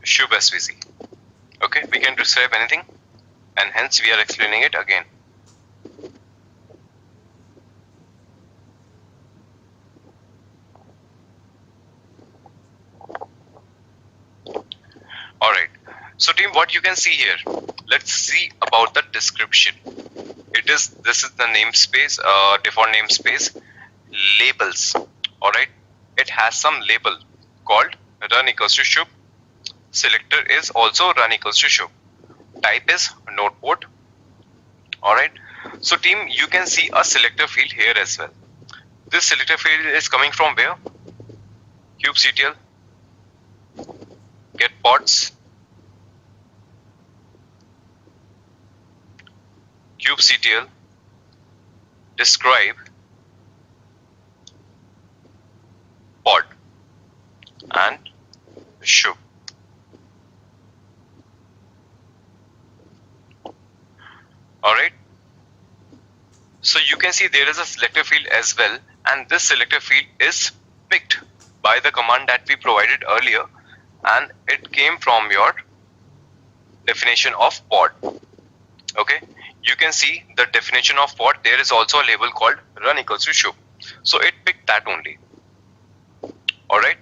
Speaker 2: shub SVC. Okay, we can describe anything and hence we are explaining it again. Alright, so team, what you can see here, let's see about the description. This is the namespace, default namespace, labels. Alright, it has some label called run equals to shub. Selector is also run equals to shub. Type is node port. Alright, so team, you can see a selector field here as well. This selector field is coming from where? kubectl get pods, kubectl describe pod and shub. Alright, so you can see there is a selector field as well, and this selector field is picked by the command that we provided earlier, and it came from your definition of pod. Okay, you can see the definition of pod, there is also a label called run equals to shub, so it picked that only. Alright,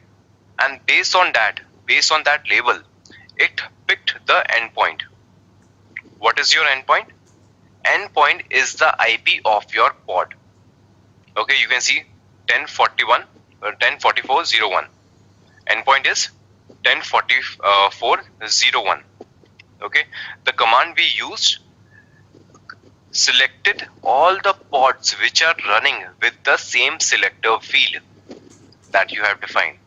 Speaker 2: and based on that label, it picked the endpoint. What is your endpoint? Endpoint is the IP of your pod. Okay, you can see 1044.01. Endpoint is 1044.01. Okay, the command we used selected all the pods which are running with the same selector field that you have defined.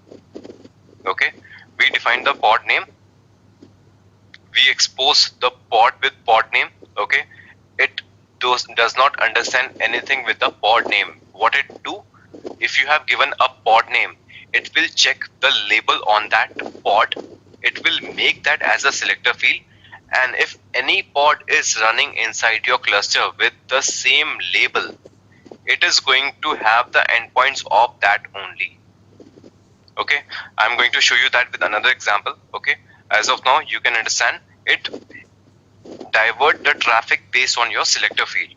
Speaker 2: Okay, we defined the pod name, we expose the pod with pod name. Okay, it does not understand anything with the pod name. What it do, if you have given a pod name, it will check the label on that pod, it will make that as a selector field, and if any pod is running inside your cluster with the same label, it is going to have the endpoints of that only. Okay, I'm going to show you that with another example. Okay, as of now you can understand it divert the traffic based on your selector field.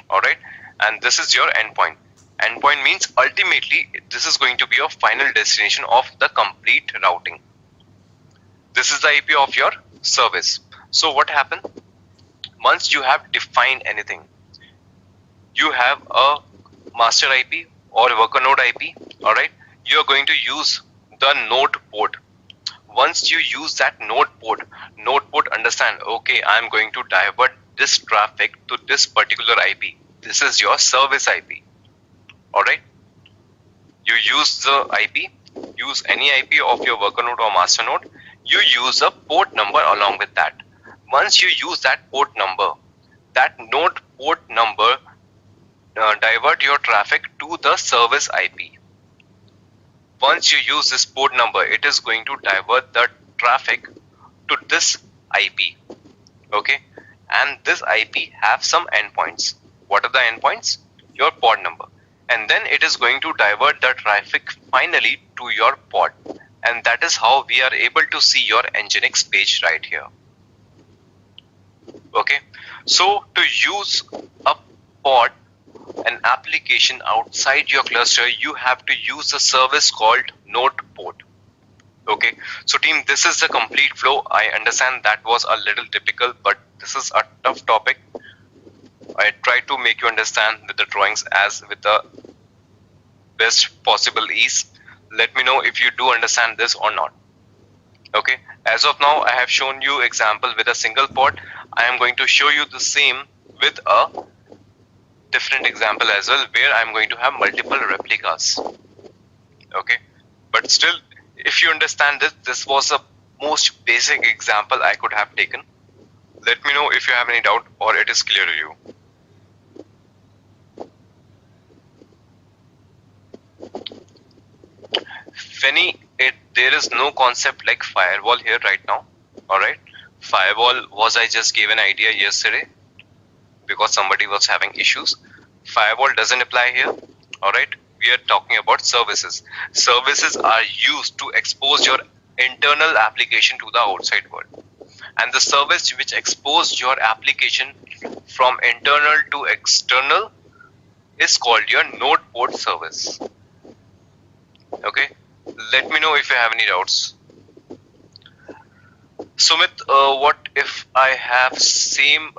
Speaker 2: Alright, and this is your endpoint. Endpoint means ultimately this is going to be your final destination of the complete routing. This is the IP of your service. So what happened? Once you have defined anything, you have a master IP or worker node IP. Alright, you are going to use the node port. Once you use that node port understand, okay, I am going to divert this traffic to this particular IP. This is your service IP. Alright, you use the IP, use any IP of your worker node or master node, you use a port number along with that. Once you use that port number, that node port number divert your traffic to the service IP. Once you use this port number, it is going to divert the traffic to this IP. Okay, and this IP have some endpoints. What are the endpoints? Your pod number, and then it is going to divert the traffic finally to your pod, and that is how we are able to see your Nginx page right here. Okay, so to use a pod, an application outside your cluster, you have to use a service called node port. Okay, so team, this is the complete flow. I understand that was a little typical, but this is a tough topic. I try to make you understand with the drawings as with the best possible ease. Let me know if you do understand this or not. Okay, as of now I have shown you example with a single pod. I am going to show you the same with a different example as well where I'm going to have multiple replicas. Okay, but still, if you understand this, this was the most basic example I could have taken. Let me know if you have any doubt or it is clear to you. Fanny, there is no concept like firewall here right now. Alright, firewall was, I just gave an idea yesterday because somebody was having issues. Firewall doesn't apply here. Alright, we are talking about services. Services are used to expose your internal application to the outside world. And the service which exposes your application from internal to external is called your node port service. Okay, let me know if you have any doubts. Sumit, what if I have same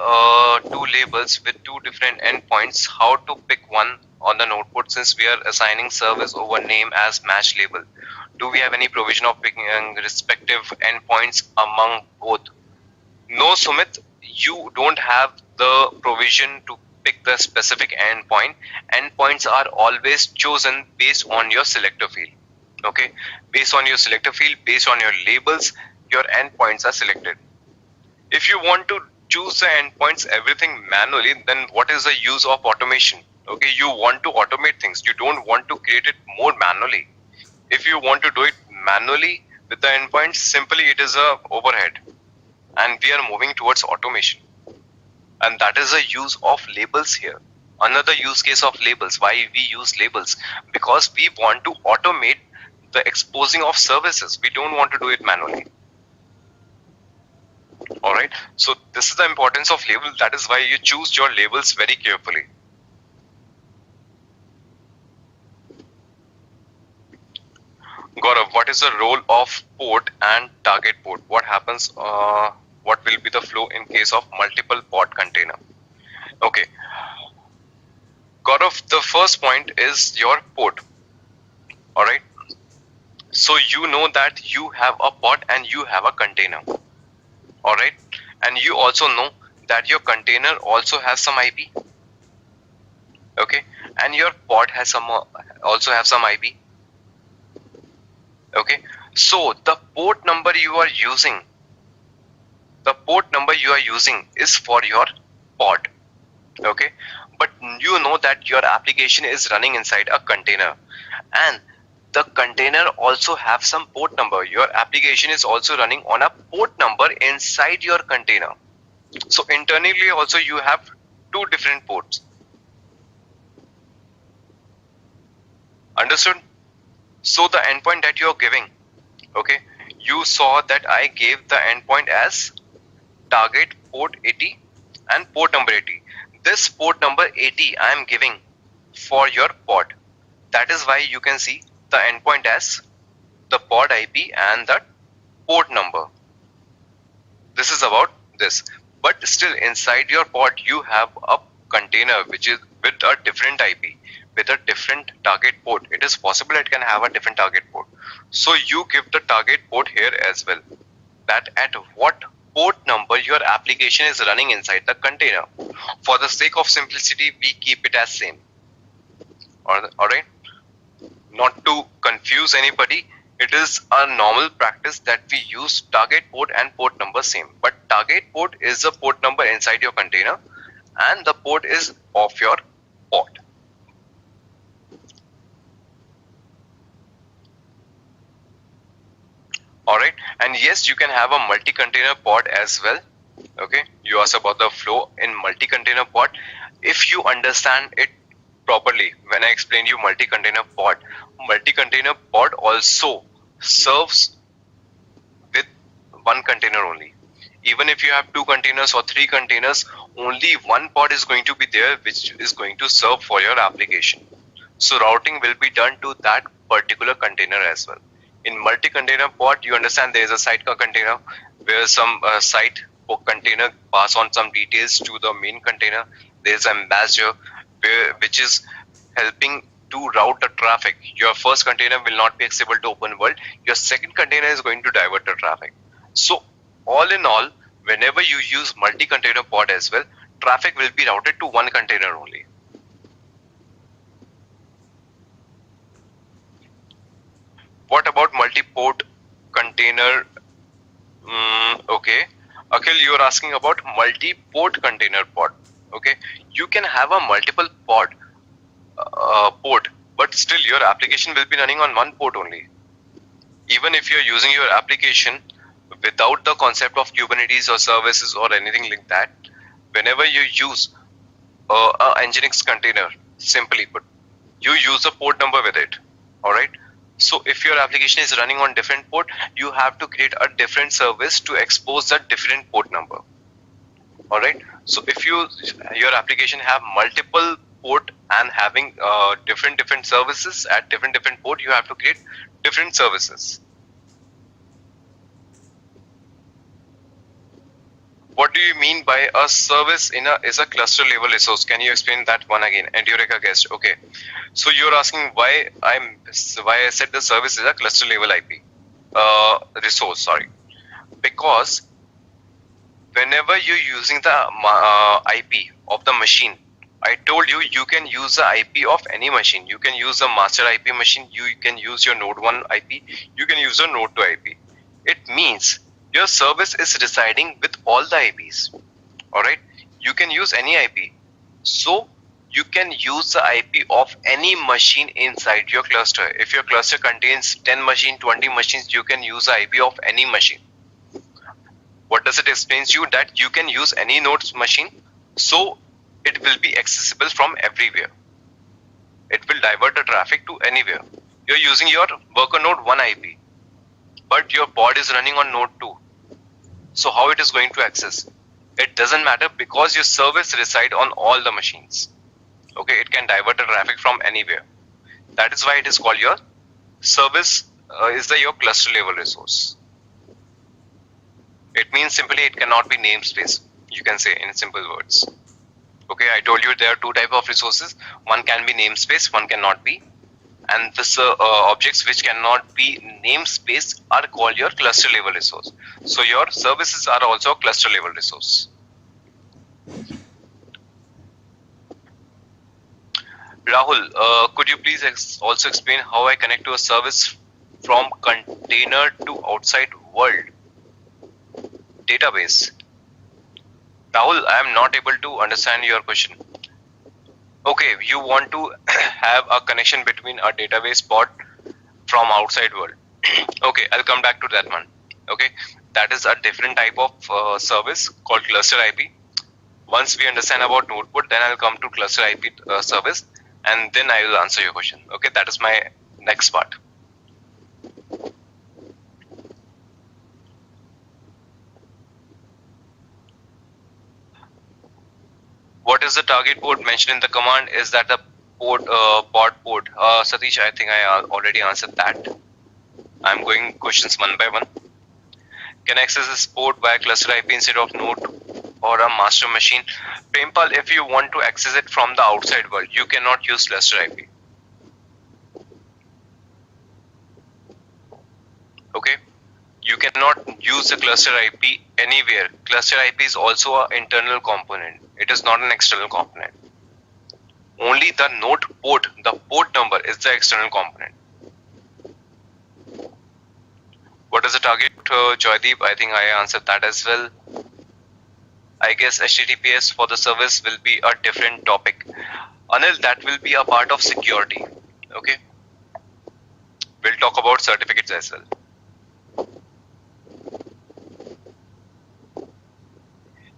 Speaker 2: two labels with two different endpoints? How to pick one on the node port since we are assigning service over name as match label? Do we have any provision of picking respective endpoints among both? No, Sumit, you don't have the provision to pick the specific endpoint. Endpoints are always chosen based on your selector field. Okay, based on your selector field, based on your labels, your endpoints are selected. If you want to choose the endpoints everything manually, then what is the use of automation? Okay, you want to automate things. You don't want to create it more manually. If you want to do it manually with the endpoints, simply it is a overhead. And we are moving towards automation. And that is the use of labels here. Another use case of labels. Why we use labels? Because we want to automate the exposing of services. We don't want to do it manually. Alright, so this is the importance of labels. That is why you choose your labels very carefully. Gaurav, what is the role of port and target port? What happens, what will be the flow in case of multiple port container? Okay, Gaurav, the first point is your port. Alright, so you know that you have a pod and you have a container. Alright, and you also know that your container also has some IP. Okay, and your pod has some also have some IP. Okay, so the port number you are using, is for your pod. Okay, but you know that your application is running inside a container, and the container also have some port number. Your application is also running on a port number inside your container. So internally also you have two different ports. Understood? So the endpoint that you are giving, okay, you saw that I gave the endpoint as target port 80 and port number 80. This port number 80 I am giving for your pod. That is why you can see the endpoint as the pod IP and the port number. This is about this. But still inside your pod you have a container which is with a different IP, with a different target port. It is possible it can have a different target port. So you give the target port here as well. That at what port number your application is running inside the container. For the sake of simplicity, we keep it as same. Alright? Not to confuse anybody, it is a normal practice that we use target port and port number same. But target port is the port number inside your container and the port is of your pod. Alright, and yes, you can have a multi-container pod as well. Okay, you asked about the flow in multi-container pod. If you understand it properly, when I explain you multi-container pod also serves with one container only. Even if you have two containers or three containers, only one pod is going to be there which is going to serve for your application. So routing will be done to that particular container as well. In multi-container pod, you understand there is a sidecar container where some site container pass on some details to the main container. There is an ambassador which is helping to route the traffic. Your first container will not be accessible to open world. Your second container is going to divert the traffic. So all in all, whenever you use multi-container pod as well, traffic will be routed to one container only. What about multi-port container? Okay, Akhil, you are asking about multi-port container pod. Okay, you can have a multiple port, but still your application will be running on one port only. Even if you're using your application without the concept of Kubernetes or services or anything like that, whenever you use a Nginx container, simply put, you use a port number with it. All right. So if your application is running on different port, you have to create a different service to expose that different port number. All right. So if your application have multiple port and having different services at different port, you have to create different services. What do you mean by a service is a cluster level resource? Can you explain that one again? And Eureka guest. Okay. So you're asking why I said the service is a cluster level IP resource. Sorry, because whenever you're using the IP of the machine, I told you you can use the IP of any machine. You can use a master IP machine. You can use your node 1 IP. You can use a node 2 IP. It means your service is residing with all the IPs. All right. You can use any IP. So you can use the IP of any machine inside your cluster. If your cluster contains 10 machines, 20 machines, you can use the IP of any machine. What does it explain to you? That you can use any node's machine, so it will be accessible from everywhere. It will divert the traffic to anywhere. You're using your worker node 1 IP, but your pod is running on node 2. So how it is going to access? It doesn't matter because your service reside on all the machines. Okay, it can divert the traffic from anywhere. That is why it is called your service your cluster level resource. It means simply it cannot be namespace. You can say in simple words. Okay, I told you there are two types of resources. One can be namespace, one cannot be. And this objects which cannot be namespace are called your cluster level resource. So your services are also a cluster level resource. Rahul, could you please also explain how I connect to a service from container to outside world database? Rahul, I am not able to understand your question. Okay, you want to have a connection between a database pod from outside world. Okay, I'll come back to that one. Okay, that is a different type of service called cluster IP. Once we understand about node pod, then I'll come to cluster IP service, and then I will answer your question. Okay, that is my next part. What is the target port mentioned in the command? Is that the pod port? Satish, I think I already answered that. I'm going questions one by one. Can I access this port via cluster IP instead of node or a master machine? Prempal, if you want to access it from the outside world, you cannot use cluster IP. Okay, you cannot use the cluster IP anywhere. Cluster IP is also an internal component. It is not an external component. Only the node port, the port number is the external component. What is the target, Joydeep? I think I answered that as well. I guess HTTPS for the service will be a different topic. Anil, that will be a part of security. Okay. We'll talk about certificates as well.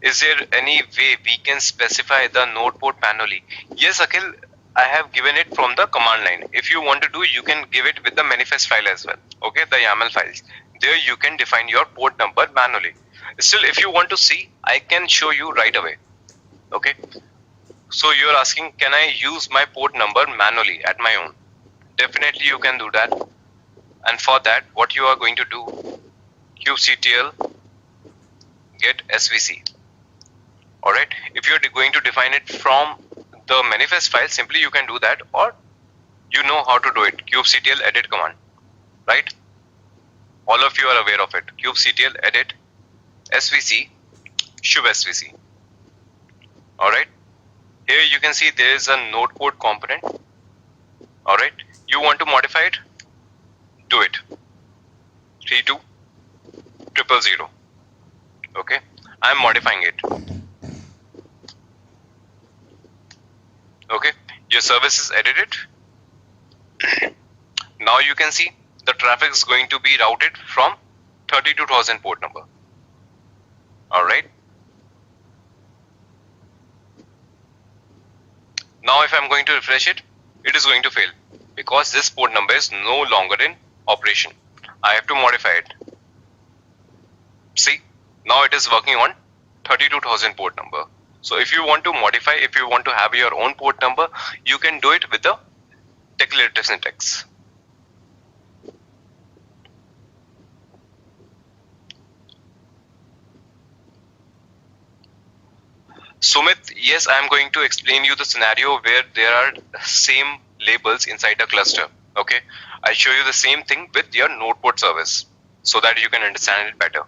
Speaker 2: Is there any way we can specify the node port manually? Yes, Akhil, I have given it from the command line. If you want to do, you can give it with the manifest file as well. Okay, the YAML files. There you can define your port number manually. Still, if you want to see, I can show you right away. Okay. So you're asking, can I use my port number manually at my own? Definitely you can do that. And for that, what you are going to do, kubectl get svc. Alright, if you're going to define it from the manifest file, simply you can do that, or you know how to do it. kubectl edit command, right? All of you are aware of it. kubectl edit svc, shub svc. Alright, here you can see there is a node port component. Alright, you want to modify it? do it. 32000. Okay, I'm modifying it. Okay, your service is edited. Now you can see the traffic is going to be routed from 32,000 port number. All right. Now if I'm going to refresh it, it is going to fail because this port number is no longer in operation. I have to modify it. See, now it is working on 32,000 port number. So if you want to modify, if you want to have your own port number, you can do it with the declarative syntax. Sumit, yes, I am going to explain you the scenario where there are same labels inside a cluster. Okay, I'll show you the same thing with your node port service so that you can understand it better.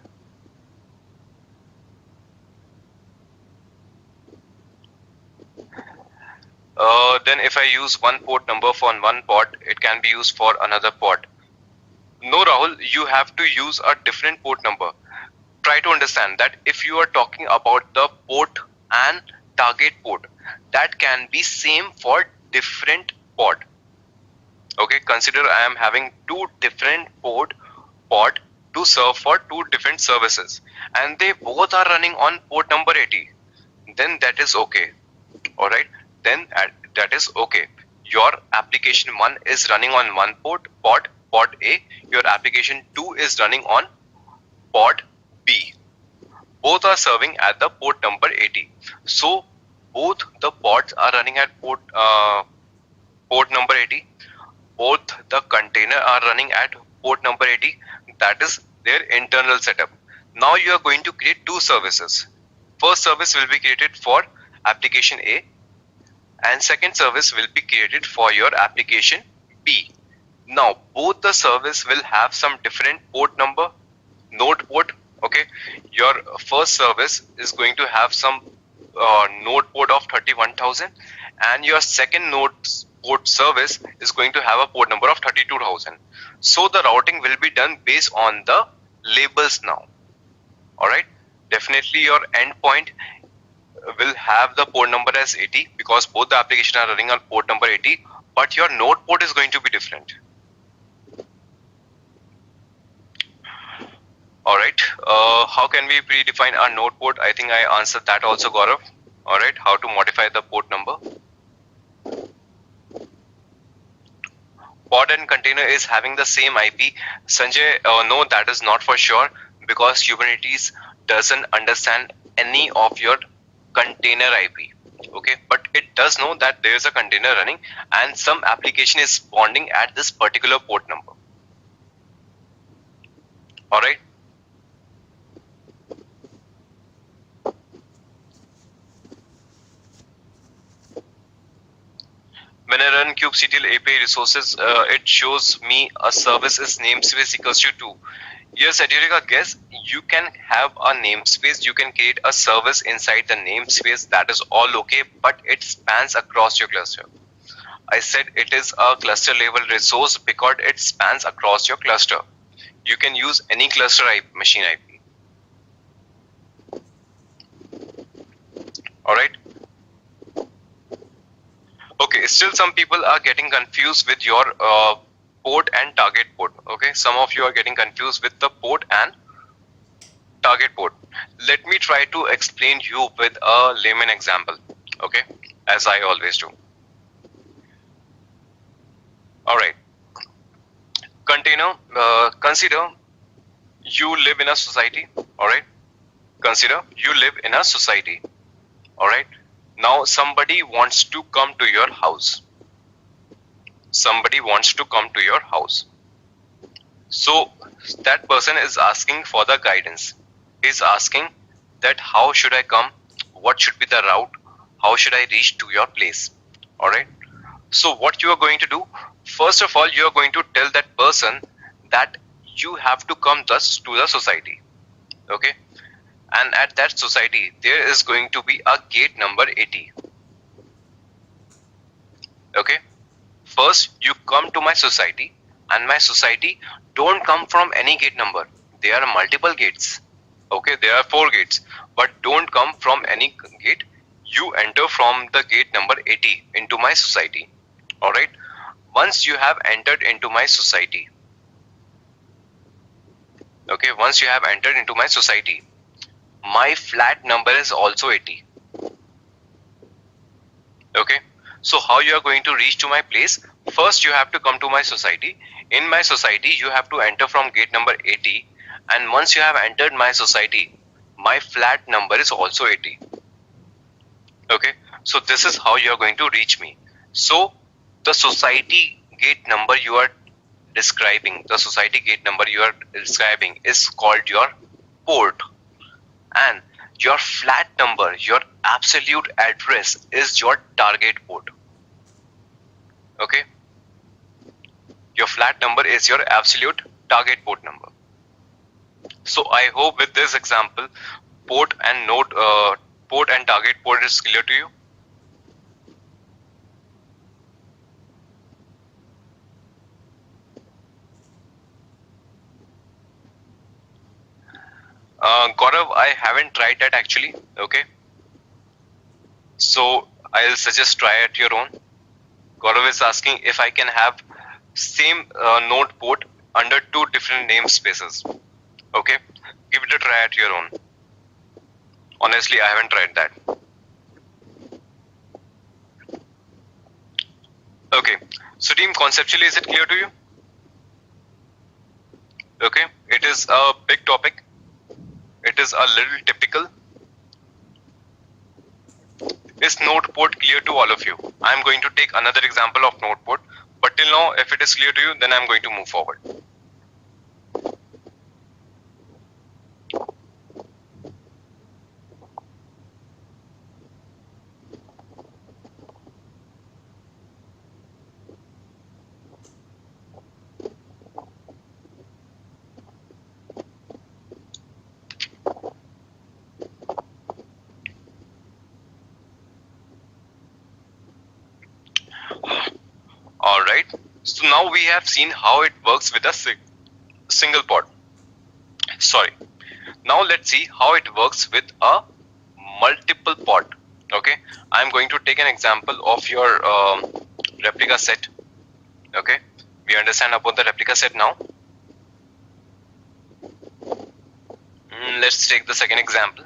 Speaker 2: Then if I use one port number for one port, it can be used for another port. No, Rahul, you have to use a different port number. Try to understand that if you are talking about the port and target port, that can be same for different port. Okay, consider I am having two different port to serve for two different services and they both are running on port number 80. Then that is okay. All right, then that is okay. Your application 1 is running on one port A. Your application 2 is running on port B. Both are serving at the port number 80. So both the ports are running at port number 80. Both the container are running at port number 80. That is their internal setup. Now you are going to create two services. First service will be created for application A and second service will be created for your application B. Now both the service will have some different port number, node port. Okay, your first service is going to have some node port of 31,000 and your second node port service is going to have a port number of 32,000. So the routing will be done based on the labels now. All right, definitely your endpoint will have the port number as 80 because both the applications are running on port number 80, but your node port is going to be different. All right, how can we predefine our node port? I think I answered that also, Gaurav. All right, how to modify the port number. Pod and container is having the same IP. Sanjay, no, that is not for sure because Kubernetes doesn't understand any of your container IP. Okay, but it does know that there is a container running and some application is responding at this particular port number. All right. When I run kubectl API resources, it shows me a service is namespace equals to 2. Yes, Adurika, guess you can have a namespace, you can create a service inside the namespace, that is all okay, but it spans across your cluster. I said it is a cluster level resource because it spans across your cluster. You can use any cluster machine IP. All right. Okay, still some people are getting confused with your port and target port. Okay, some of you are getting confused with the port and target port. Let me try to explain you with a layman example. Okay, as I always do. All right, container, consider you live in a society. All right, consider you live in a society. All right. Now somebody wants to come to your house. Somebody wants to come to your house. So that person is asking for the guidance. He's asking that how should I come? What should be the route? How should I reach to your place? All right. So what you are going to do? First of all, you are going to tell that person that you have to come thus to the society. Okay. And at that society, there is going to be a gate number 80. Okay. First, you come to my society. and my society don't come from any gate number. There are multiple gates. Okay, there are 4 gates, but don't come from any gate. You enter from the gate number 80 into my society. Alright, once you have entered into my society, okay, once you have entered into my society, my flat number is also 80. Okay, so how you are going to reach to my place? First you have to come to my society. In my society you have to enter from gate number 80, and once you have entered my society, my flat number is also 80. Okay, so this is how you are going to reach me. So the society gate number you are describing, is called your port, and your flat number, your absolute address, is your target port. Okay, your flat number is your absolute target port number. So I hope with this example, port and target port is clear to you. Gaurav, I haven't tried that actually. Okay, so I'll suggest try at your own. Gaurav is asking if I can have same node port under 2 different namespaces. Okay, give it a try at your own. Honestly, I haven't tried that. Okay, so team, conceptually is it clear to you? Okay, it is a big topic. It is a little typical. Is node port clear to all of you? I am going to take another example of node port, but till now, if it is clear to you, then I am going to move forward. Alright, so now we have seen how it works with a single pod. Sorry. Now let's see how it works with a multiple pod. Okay, I'm going to take an example of your replica set. Okay, we understand about the replica set now. Let's take the second example.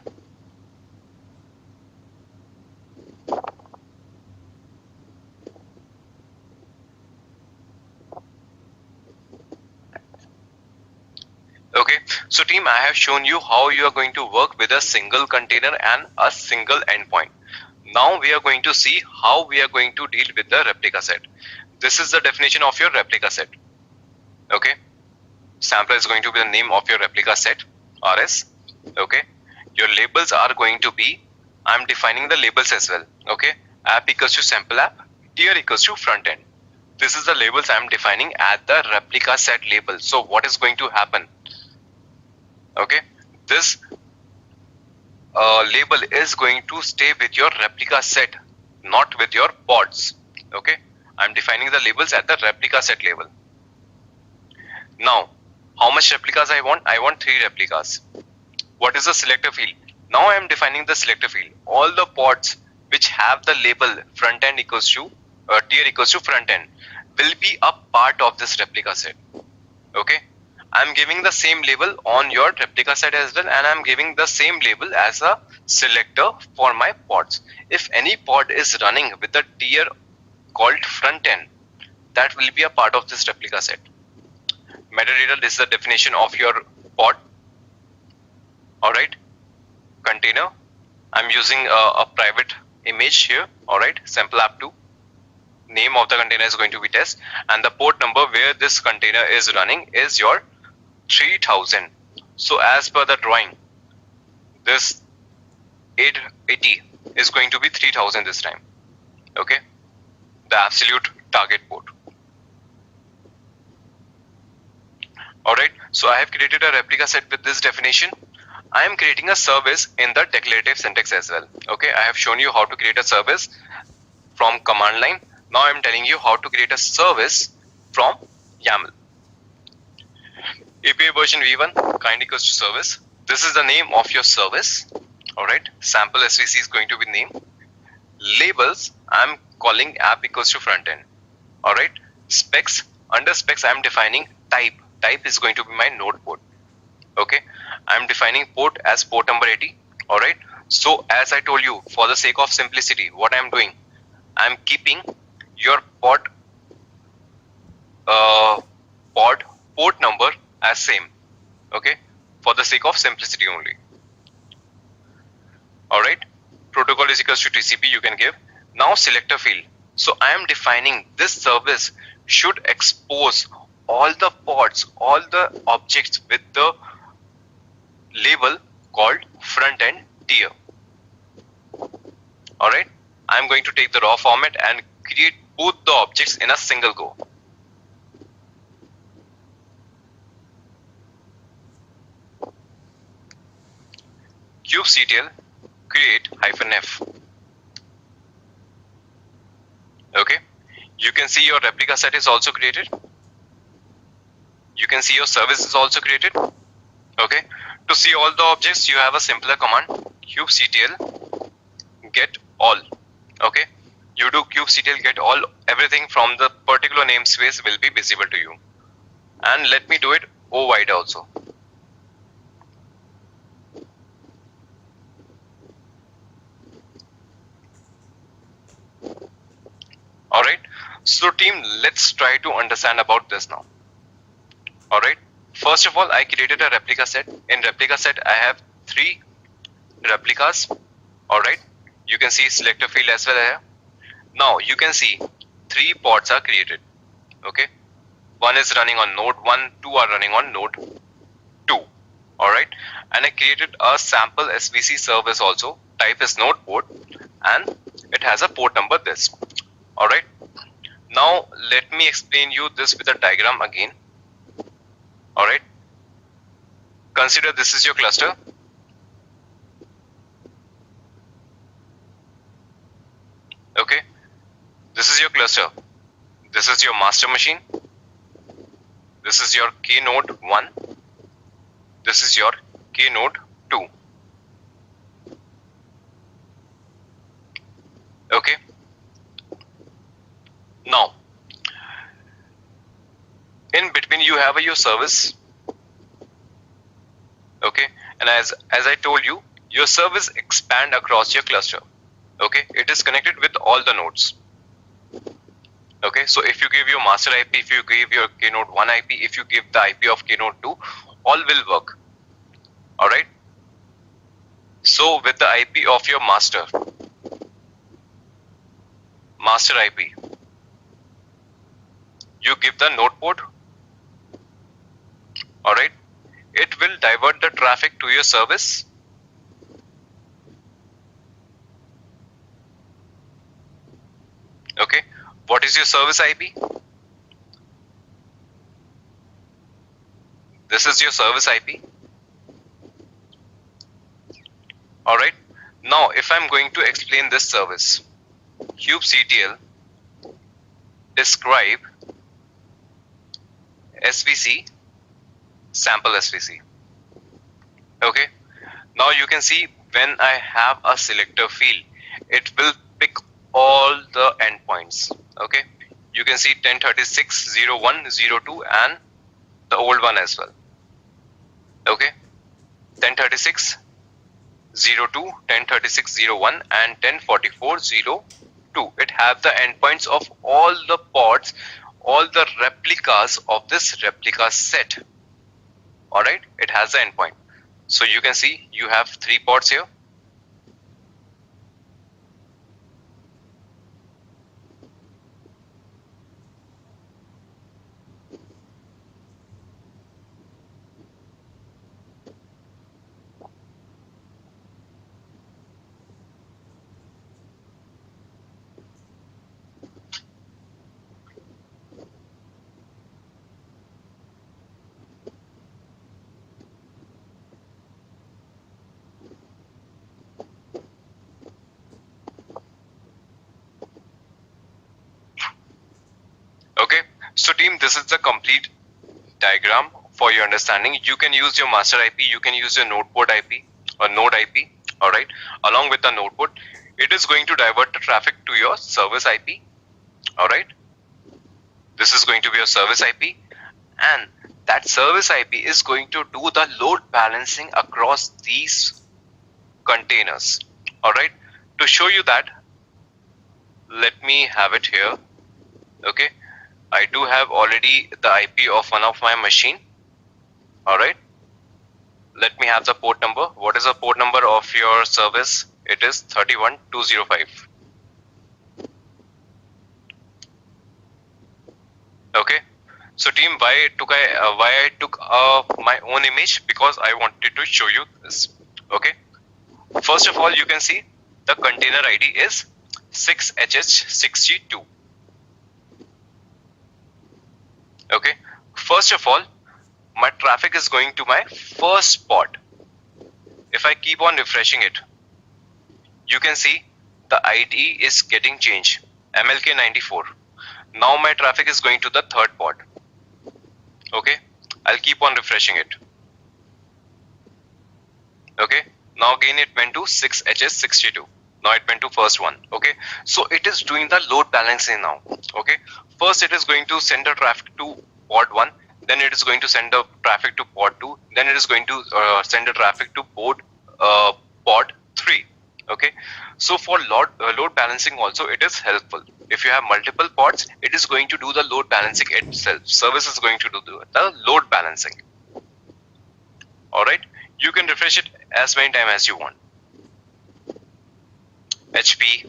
Speaker 2: Okay, so team, I have shown you how you are going to work with a single container and a single endpoint. Now we are going to see how we are going to deal with the replica set. This is the definition of your replica set. Okay, sampler is going to be the name of your replica set, RS. Okay, your labels are going to be, I'm defining the labels as well. Okay, app equals to sample app, tier equals to front end. This is the labels I'm defining at the replica set label. So what is going to happen? Okay, this label is going to stay with your replica set, not with your pods. Okay, I'm defining the labels at the replica set level. Now, how much replicas I want? I want 3 replicas. What is the selector field? Now I am defining the selector field. All the pods which have the label front end equals to tier equals to front end will be a part of this replica set. Okay, I'm giving the same label on your replica set as well, and I'm giving the same label as a selector for my pods. If any pod is running with a tier called front end, that will be a part of this replica set. Metadata, this is the definition of your pod. Alright, container, I'm using a private image here. Alright, sample app2. Name of the container is going to be test, and the port number where this container is running is your 3000. So as per the drawing, this 880 is going to be 3000 this time. Okay, the absolute target port. Alright, so I have created a replica set with this definition. I am creating a service in the declarative syntax as well. Okay, I have shown you how to create a service from command line. Now I am telling you how to create a service from YAML. API version v1 kind equals to service. This is the name of your service. All right. Sample SVC is going to be name. Labels, I'm calling app equals to front end. All right. Specs, under specs, I'm defining type. Type is going to be my node port. Okay. I'm defining port as port number 80. All right. So as I told you, for the sake of simplicity, what I'm doing, I'm keeping your port number as same. Okay. For the sake of simplicity only. All right. Protocol is equals to TCP. You can give. Now selector field. So I am defining this service should expose all the pods, all the objects with the label called front end tier. All right. I'm going to take the raw format and create both the objects in a single go. kubectl create -f. Okay. You can see your replica set is also created. You can see your service is also created. Okay. To see all the objects, you have a simpler command, kubectl get all. Okay. You do kubectl get all, everything from the particular namespace will be visible to you. And let me do it O-wide also. All right. So team, let's try to understand about this now. All right. First of all, I created a replica set. In replica set, I have 3 replicas. All right. You can see selector field as well here. Now you can see 3 pods are created. Okay. One is running on node 1, 2 are running on node 2. All right. And I created a sample SVC service also. Type is node port and it has a port number this. All right. Now let me explain you this with a diagram again. All right. Consider this is your cluster. Okay. This is your cluster. This is your master machine. This is your K node 1. This is your K node 2. Okay. Now, in between you have your service. Okay. And as I told you, your service expand across your cluster. Okay. It is connected with all the nodes. Okay. So if you give your master IP, if you give your K node 1 IP, if you give the IP of K node 2, all will work. All right. So with the IP of your master IP, you give the node port. All right. It will divert the traffic to your service. Okay. What is your service IP? This is your service IP. All right. Now, if I'm going to explain this service, kubectl describe SVC, sample SVC. Okay. Now you can see when I have a selector field, it will pick all the endpoints. Okay. You can see 1036, 01, 02 and the old one as well. Okay. 1036, 02, 1036, 01 and 1044, 02. It have the endpoints of all the pods, all the replicas of this replica set. All right. It has the endpoint. So you can see you have 3 pods here. Okay, so team, this is the complete diagram for your understanding, you can use your master IP, you can use your node port IP or node IP, alright. Along with the node port, it is going to divert the traffic to your service IP, alright. This is going to be your service IP, and that service IP is going to do the load balancing across these containers, alright. To show you that, let me have it here. Okay, I do have already the IP of one of my machine. Alright, let me have the port number. What is the port number of your service? It is 31205. Okay, so team, why I took my own image? Because I wanted to show you this. Okay, first of all, you can see the container ID is 6HH62. Okay, first of all, my traffic is going to my first pod. If I keep on refreshing it, you can see the ID is getting changed, MLK94. Now my traffic is going to the third pod. Okay, I'll keep on refreshing it. Okay, now again it went to 6HS62. Now it went to first one. Okay, so it is doing the load balancing now. Okay, first it is going to send the traffic to pod 1, then it is going to send the traffic to pod 2, then it is going to send the traffic to pod 3. Okay, so for load balancing also it is helpful. If you have multiple pods, it is going to do the load balancing itself. Service is going to do the load balancing. Alright, you can refresh it as many times as you want. HP,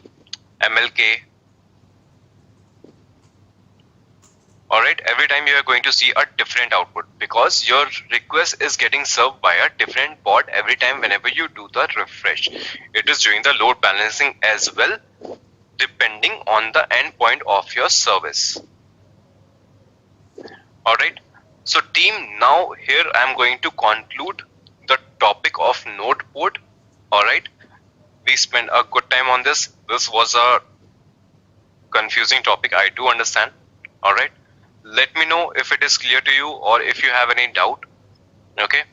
Speaker 2: MLK. Alright, every time you are going to see a different output because your request is getting served by a different pod every time whenever you do the refresh. It is doing the load balancing as well, depending on the endpoint of your service. Alright, so team, now here I am going to conclude the topic of node port. Alright, we spent a good time on this. This was a confusing topic, I do understand. Alright, let me know if it is clear to you or if you have any doubt. Okay,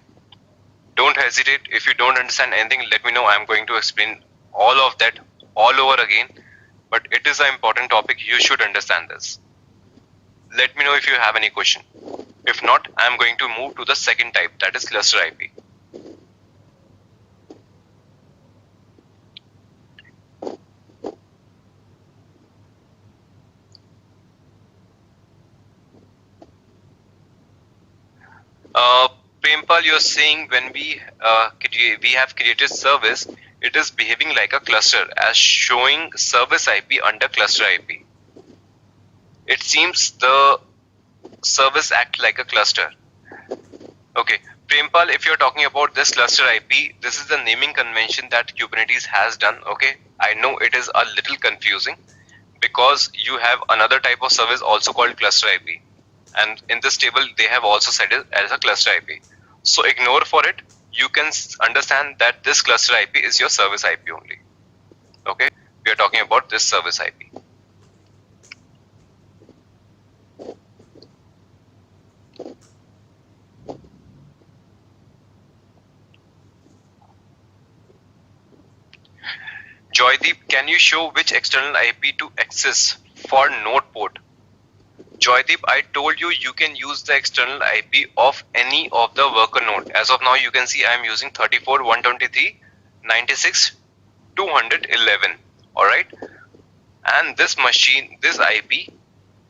Speaker 2: don't hesitate. If you don't understand anything, let me know. I am going to explain all of that all over again. But it is an important topic, you should understand this. Let me know if you have any question. If not, I am going to move to the second type, that is cluster IP. Prempal, you're saying when we have created service, it is behaving like a cluster as showing service IP under cluster IP. It seems the service act like a cluster. Okay, Prempal, if you're talking about this cluster IP, this is the naming convention that Kubernetes has done. Okay, I know it is a little confusing because you have another type of service also called cluster IP. And in this table, they have also set it as a cluster IP. So ignore for it. You can understand that this cluster IP is your service IP only. Okay, we are talking about this service IP. Joydeep, can you show which external IP to access for node port? Joydeep, I told you, you can use the external IP of any of the worker node. As of now, you can see I am using 34.123.96.211. Alright. And this machine, this IP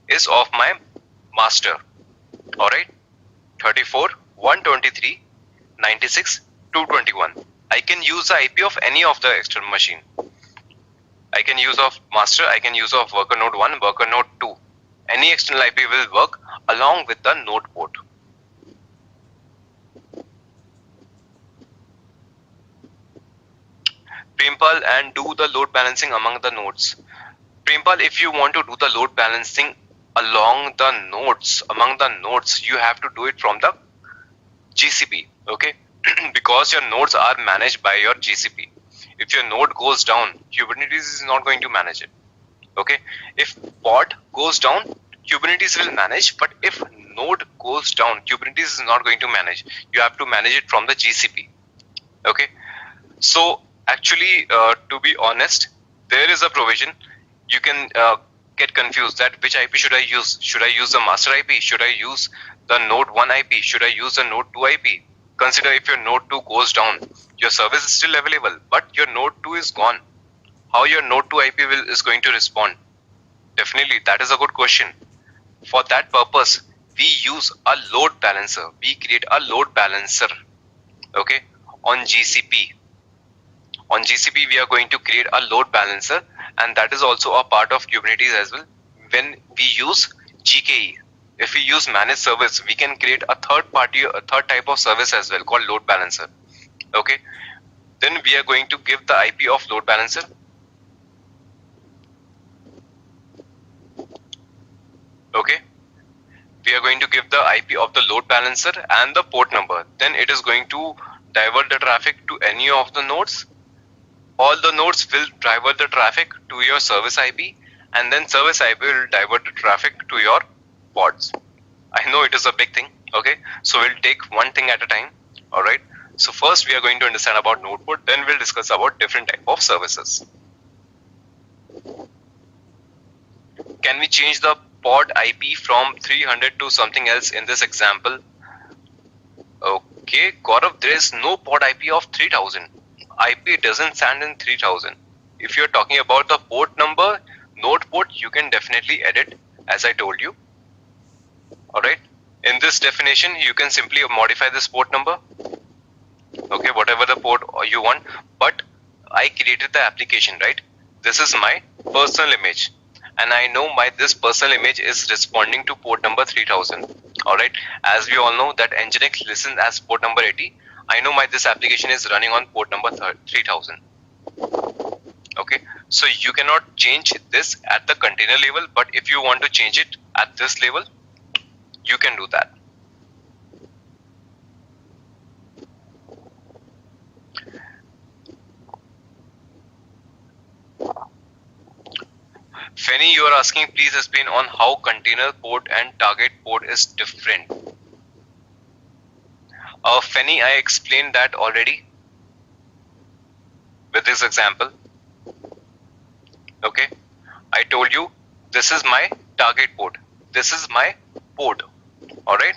Speaker 2: is of my master. Alright. 34.123.96.221. I can use the IP of any of the external machine. I can use of master, I can use of worker node 1, worker node 2. Any external IP will work along with the node port. Prempal, and do the load balancing among the nodes. Prempal, if you want to do the load balancing along the nodes, among the nodes, you have to do it from the GCP. Okay, because your nodes are managed by your GCP. If your node goes down, Kubernetes is not going to manage it. Okay, if pod goes down, Kubernetes will manage, but if node goes down, Kubernetes is not going to manage. You have to manage it from the GCP. Okay. So actually, to be honest, there is a provision. You can get confused that which IP should I use? Should I use the master IP? Should I use the node 1 IP? Should I use the node 2 IP? Consider if your node 2 goes down, your service is still available, but your node 2 is gone. How your node 2 IP is going to respond? Definitely, that is a good question. For that purpose, we use a load balancer. We create a load balancer, okay, on GCP. On GCP, we are going to create a load balancer, and that is also a part of Kubernetes as well. When we use CKA, if we use managed service, we can create a third type of service as well called load balancer. Okay, then we are going to give the IP of load balancer. Okay, we are going to give the IP of the load balancer and the port number. Then it is going to divert the traffic to any of the nodes. All the nodes will divert the traffic to your service IP, and then service IP will divert the traffic to your pods. I know it is a big thing, okay? So we'll take one thing at a time, all right? So first we are going to understand about node port, then we'll discuss about different type of services. Can we change the pod IP from 300 to something else in this example? Okay, Gaurav, there is no pod IP of 3000. IP doesn't stand in 3000. If you're talking about the port number, node port, you can definitely edit, as I told you. Alright, in this definition, you can simply modify this port number. Okay, whatever the port you want, but I created the application, right? This is my personal image, and I know this personal image is responding to port number 3000. Alright, as we all know that Nginx listens as port number 80. I know this application is running on port number 3000. Okay, so you cannot change this at the container level, but if you want to change it at this level, you can do that. Fanny, you are asking, please explain on how container port and target port is different. Fanny, I explained that already with this example. Okay, I told you this is my target port, this is my port. All right,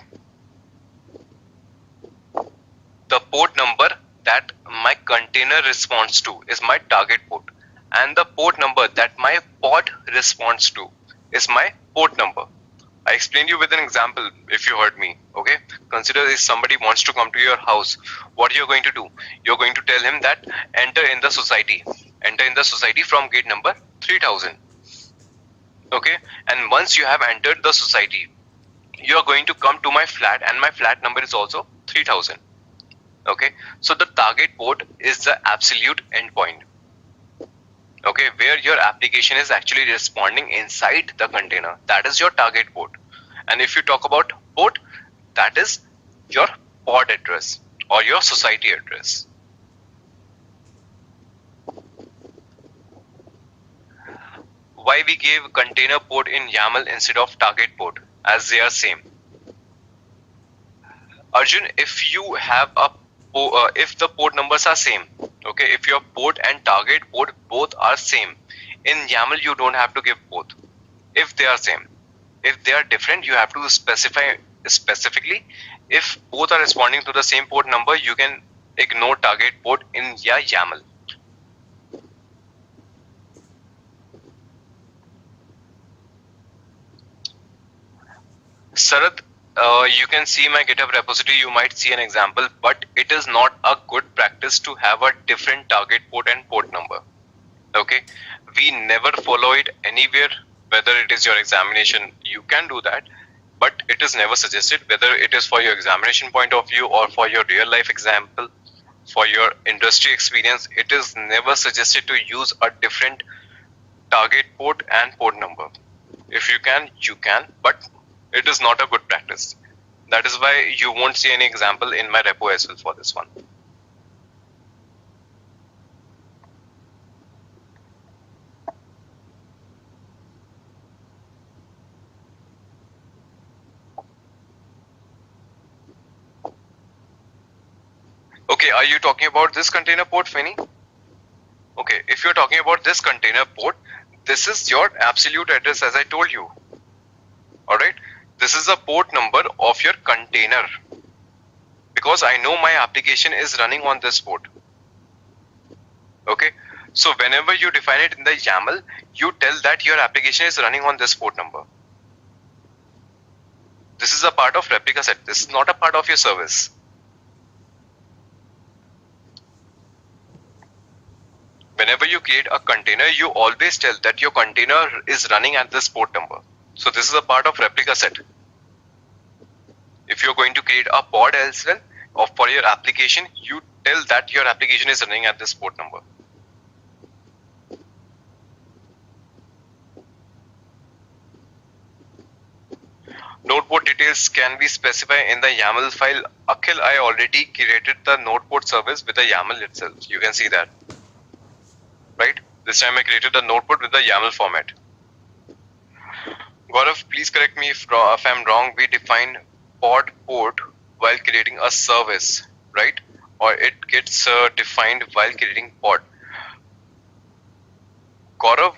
Speaker 2: the port number that my container responds to is my target port, and the port number that my pod responds to is my port number. I explained you with an example if you heard me. Okay, consider if somebody wants to come to your house, what you're going to do? You're going to tell him that enter in the society from gate number 3000. Okay, and once you have entered the society, you are going to come to my flat, and my flat number is also 3000. Okay, so the target port is the absolute endpoint. Okay, where your application is actually responding inside the container, that is your target port. And if you talk about port, that is your pod address or your society address. Why we gave container port in YAML instead of target port, as they are same? Arjun, if you have if the port numbers are same, okay, if your port and target port both are same, in YAML you don't have to give both. If they are same, if they are different, you have to specify specifically. If both are responding to the same port number, you can ignore target port in your YAML. Sarath, you can see my GitHub repository, you might see an example, but it is not a good practice to have a different target port and port number. Okay, we never follow it anywhere, whether it is your examination, you can do that, but it is never suggested, whether it is for your examination point of view or for your real life example, for your industry experience, it is never suggested to use a different target port and port number. If you can, you can, but it is not a good practice. That is why you won't see any example in my repo as well for this one. Okay, are you talking about this container port, Finny? Okay, if you're talking about this container port, this is your absolute address as I told you. Alright, this is the port number of your container, because I know my application is running on this port. Okay, so whenever you define it in the YAML, you tell that your application is running on this port number. This is a part of replica set. This is not a part of your service. Whenever you create a container, you always tell that your container is running at this port number. So this is a part of replica set. If you're going to create a pod as well, or for your application, you tell that your application is running at this port number. Node port details can be specified in the YAML file. Akhil, I already created the node port service with the YAML itself. You can see that. Right? This time I created the node port with the YAML format. Gaurav, please correct me if I'm wrong. We define pod port while creating a service, right? Or it gets defined while creating pod. Gaurav,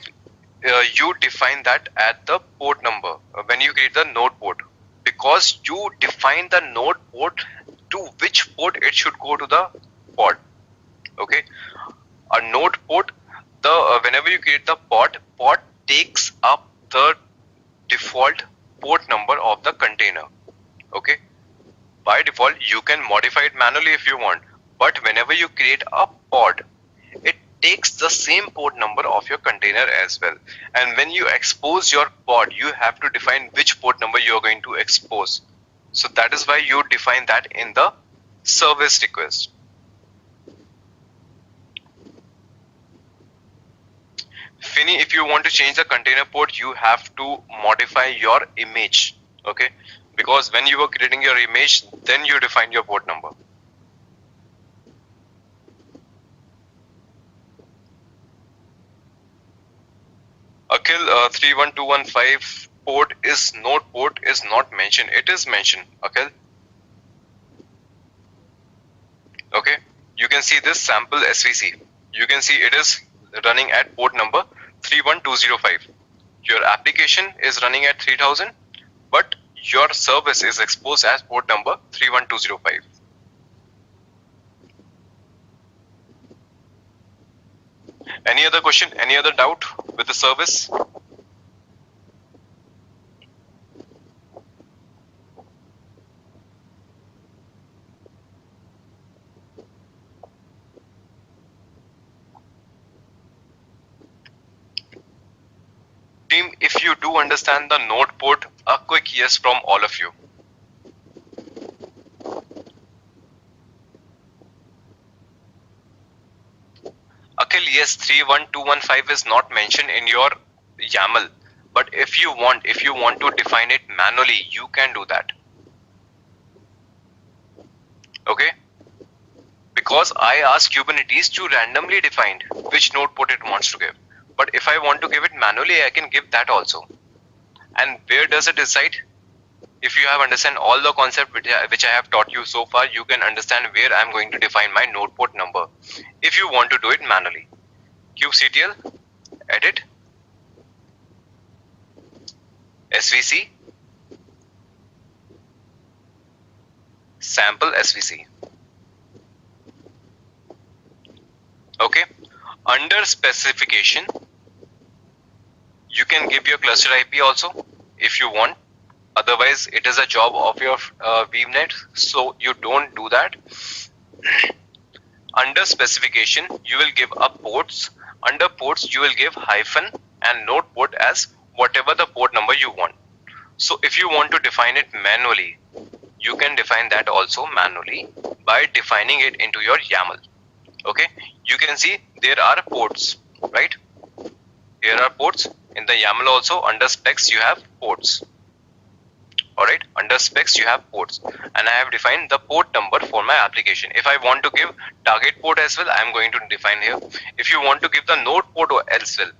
Speaker 2: you define that at the port number when you create the node port, because you define the node port to which port it should go to the pod. Okay, a node port, the whenever you create the pod takes up the default port number of the container. Okay, by default you can modify it manually if you want, but whenever you create a pod, it takes the same port number of your container as well. And when you expose your pod, you have to define which port number you are going to expose. So that is why you define that in the service request. Finny, if you want to change the container port, you have to modify your image. Okay, because when you were creating your image, then you define your port number. Akhil, 31215 port is node port is not mentioned. It is mentioned, Akhil. Okay, you can see this sample SVC. You can see it is running at port number 31205. Your application is running at 3000, but your service is exposed as port number 31205. Any other question? Any other doubt with the service? Team, if you do understand the node port, a quick yes from all of you. Akhil, yes, 31215 is not mentioned in your YAML, but if you want to define it manually, you can do that. Okay, because I ask Kubernetes to randomly define which node port it wants to give, but if I want to give it manually, I can give that also. And where does it decide? If you have understand all the concept which I have taught you so far, you can understand where I am going to define my node port number if you want to do it manually. kubectl, edit, SVC, sample SVC. Okay, under specification, you can give your cluster IP also if you want. Otherwise, it is a job of your VNet, so you don't do that. Under specification, you will give up ports. Under ports, you will give hyphen and node port as whatever the port number you want. So if you want to define it manually, you can define that also manually by defining it into your YAML. Okay, you can see there are ports, right? Here are ports. In the YAML also, under specs, you have ports. Alright, under specs you have ports, and I have defined the port number for my application. If I want to give target port as well, I am going to define here. If you want to give the node port or else well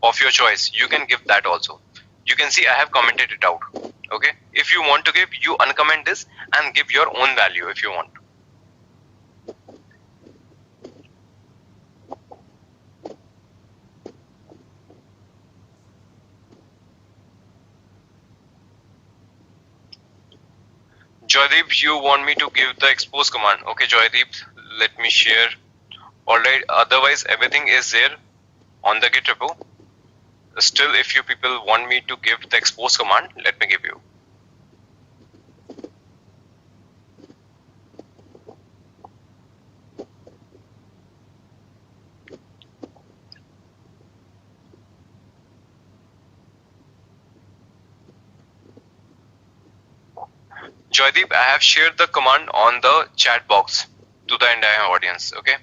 Speaker 2: of your choice, you can give that also. You can see I have commented it out. Okay, if you want to give, you uncomment this and give your own value if you want. Joydeep, you want me to give the expose command. Okay, Joydeep, let me share. Alright, otherwise everything is there on the Git repo. Still, if you people want me to give the expose command, let me give you. Joydeep, I have shared the command on the chat box to the entire audience. Okay,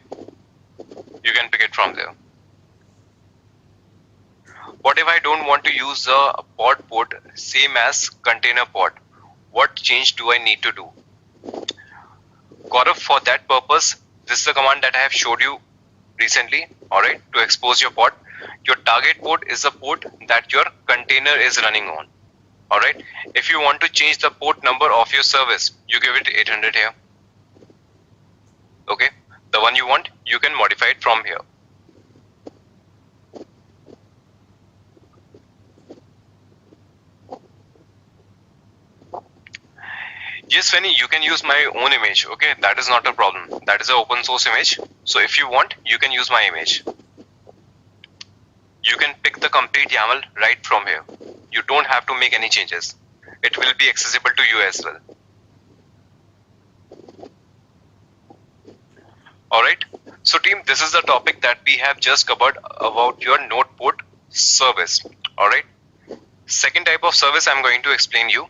Speaker 2: you can pick it from there. What if I don't want to use the pod port same as container pod? What change do I need to do? Gaurav, for that purpose, this is the command that I have showed you recently. Alright, to expose your pod. Your target port is the port that your container is running on. Alright, if you want to change the port number of your service, you give it 800 here. Okay, the one you want, you can modify it from here. Yes, Fanny, you can use my own image. Okay, that is not a problem. That is an open source image. So if you want, you can use my image. You can pick the complete YAML right from here. You don't have to make any changes. It will be accessible to you as well. Alright, so team, this is the topic that we have just covered about your node port service. Alright, second type of service I'm going to explain you.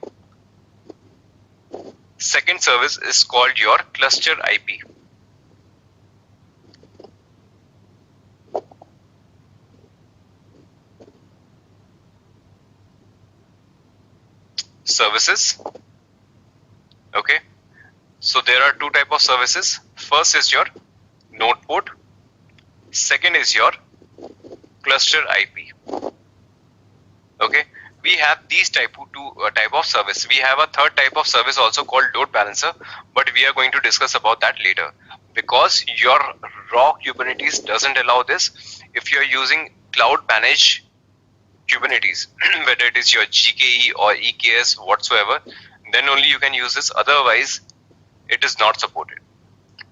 Speaker 2: Second service is called your cluster IP. Services. Okay, so there are two type of services. First is your node port. Second is your cluster IP. Okay, we have these type of service. We have a third type of service also called load balancer, but we are going to discuss about that later, because your raw Kubernetes doesn't allow this. If you are using cloud managed Kubernetes, whether it is your GKE or EKS whatsoever, then only you can use this. Otherwise, it is not supported.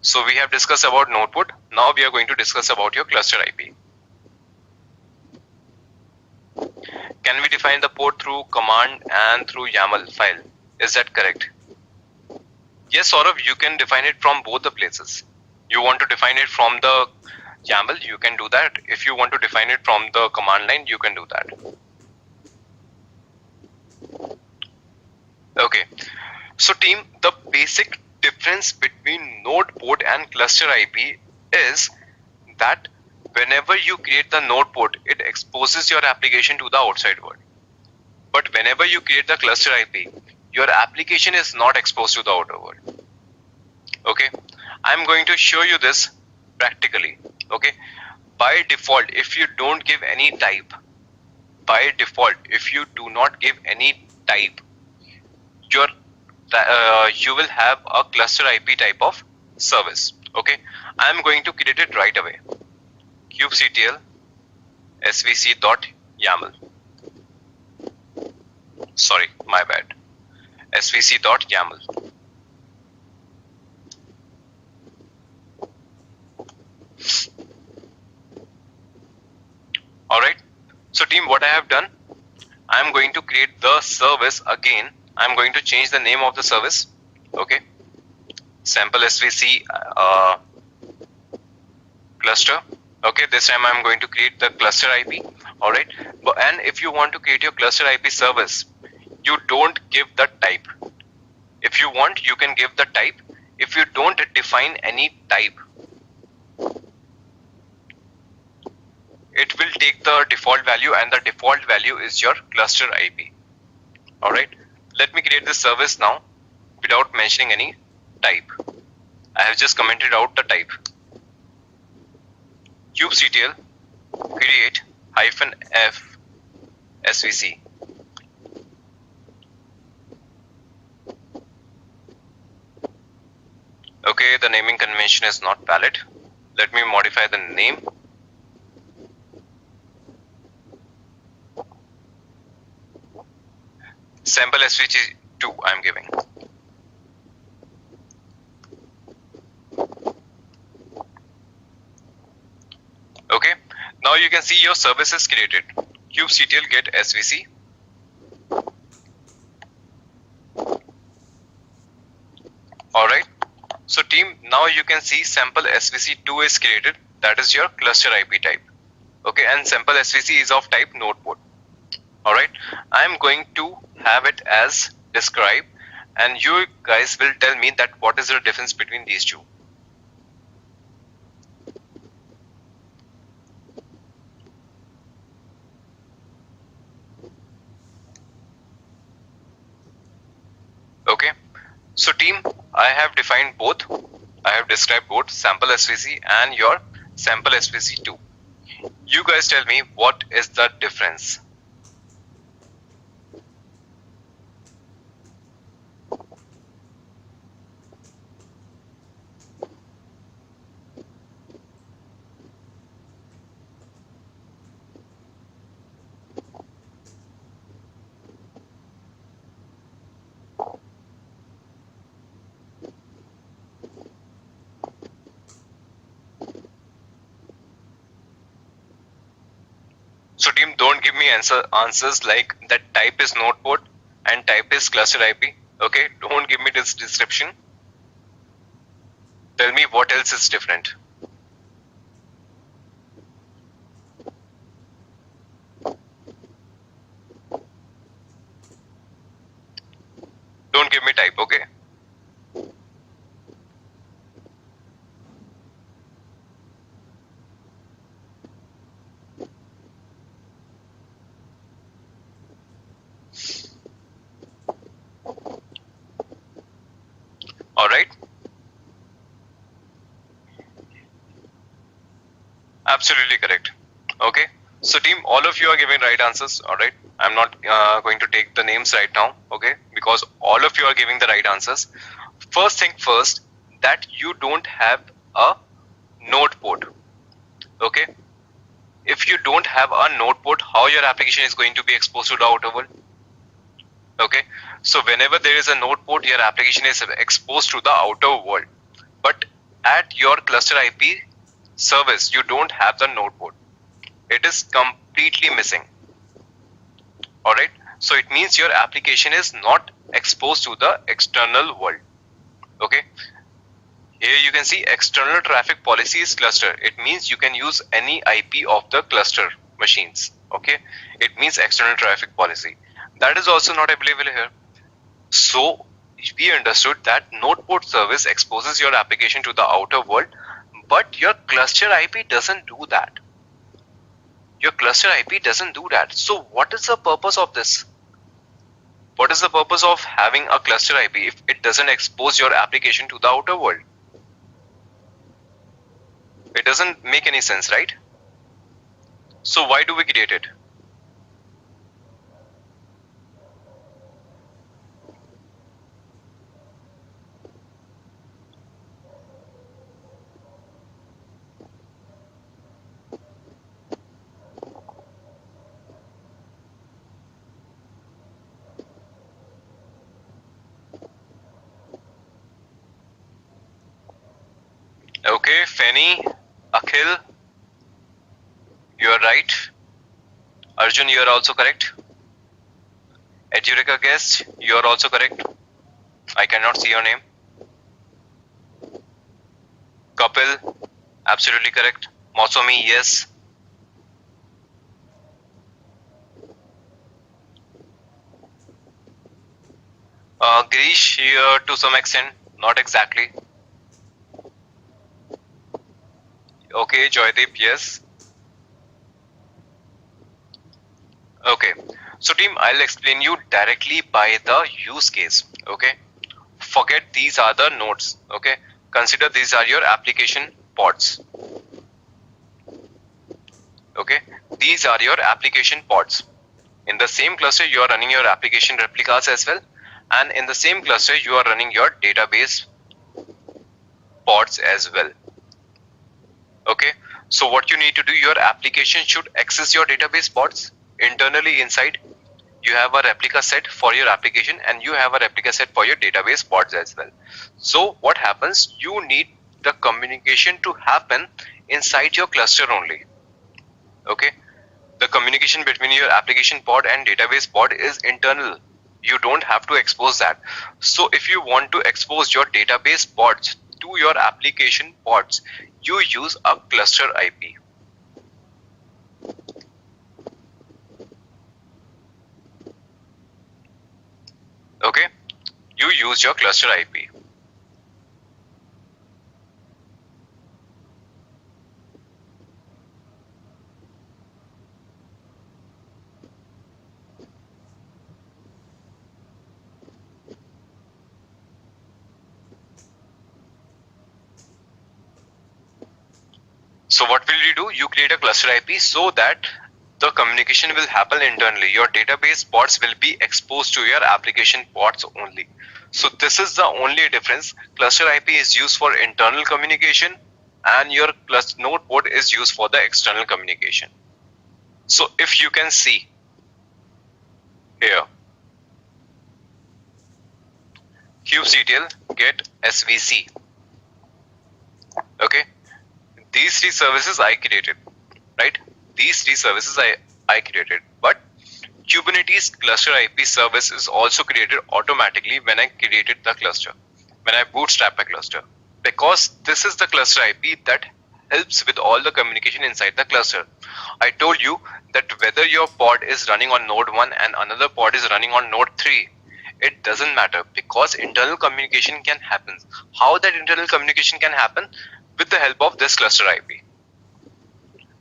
Speaker 2: So we have discussed about node port. Now we are going to discuss about your cluster IP. Can we define the port through command and through YAML file? Is that correct? Yes, Saurav, you can define it from both the places. You want to define it from the YAML, you can do that. If you want to define it from the command line, you can do that. Okay, so team, the basic difference between node port and cluster IP is that whenever you create the node port, it exposes your application to the outside world. But whenever you create the cluster IP, your application is not exposed to the outer world. Okay, I'm going to show you this practically. Okay, by default, if you don't give any type, by default, if you do not give any type, you will have a cluster IP type of service. Okay, I'm going to create it right away. kubectl svc.yaml. Sorry, my bad. svc.yaml. Alright, so team, what I have done, I'm going to create the service again. I'm going to change the name of the service. Okay, sample svc cluster. Okay, this time I'm going to create the cluster IP. Alright, and if you want to create your cluster IP service, you don't give the type. If you want, you can give the type. If you don't define any type, it will take the default value, and the default value is your cluster IP. Alright, let me create this service now without mentioning any type. I have just commented out the type. kubectl create -f svc. Okay, the naming convention is not valid. Let me modify the name. Sample svc2 I'm giving. Now you can see your service is created. kubectl get svc. Alright. So team, now you can see sample svc2 is created. That is your cluster IP type. Okay, and sample svc is of type node port. Alright. I'm going to have it as describe, and you guys will tell me that what is the difference between these two. Okay, so team, I have defined both. I have described both sample svc and your sample svc2. You guys tell me what is the difference. So team, don't give me answers like that type is node port and type is cluster IP. Okay, don't give me this description. Tell me what else is different. Don't give me type, okay? Alright. Absolutely correct. Okay. So team, all of you are giving right answers. Alright. I'm not going to take the names right now. Okay. Because all of you are giving the right answers. First thing first, that you don't have a node port. Okay. If you don't have a node port, how your application is going to be exposed to the outer world? Okay, so whenever there is a node port, your application is exposed to the outer world. But at your cluster IP service, you don't have the node port. It is completely missing. Alright, so it means your application is not exposed to the external world. Okay, here you can see external traffic policy is cluster. It means you can use any IP of the cluster machines. Okay, it means external traffic policy. That is also not available here. So we understood that node port service exposes your application to the outer world, but your cluster IP doesn't do that. Your cluster IP doesn't do that. So what is the purpose of this? What is the purpose of having a cluster IP if it doesn't expose your application to the outer world? It doesn't make any sense, right? So why do we create it? Okay, Feni, Akhil, you are right. Arjun, you are also correct. Edureka guest, you are also correct. I cannot see your name. Kapil, absolutely correct. Mosomi, yes. Girish, here to some extent, not exactly. Okay, Joydeep, yes. Okay, so team, I'll explain you directly by the use case. Okay, forget these are the nodes. Okay, consider these are your application pods. Okay, these are your application pods. In the same cluster, you are running your application replicas as well, and in the same cluster, you are running your database pods as well. Okay, so what you need to do, your application should access your database pods. Internally inside, you have a replica set for your application and you have a replica set for your database pods as well. So what happens, you need the communication to happen inside your cluster only. Okay, the communication between your application pod and database pod is internal. You don't have to expose that. So if you want to expose your database pods to your application pods, you use a cluster IP. Okay, you use your cluster IP. So what will you do? You create a cluster IP so that the communication will happen internally. Your database pods will be exposed to your application pods only. So this is the only difference. Cluster IP is used for internal communication and your node port is used for the external communication. So if you can see here, kubectl get svc. Okay, these three services I created, right? These three services I created, but Kubernetes cluster IP service is also created automatically when I created the cluster, when I bootstrap a cluster, because this is the cluster IP that helps with all the communication inside the cluster. I told you that whether your pod is running on node 1 and another pod is running on node 3, it doesn't matter, because internal communication can happen. How that internal communication can happen? With the help of this cluster IP.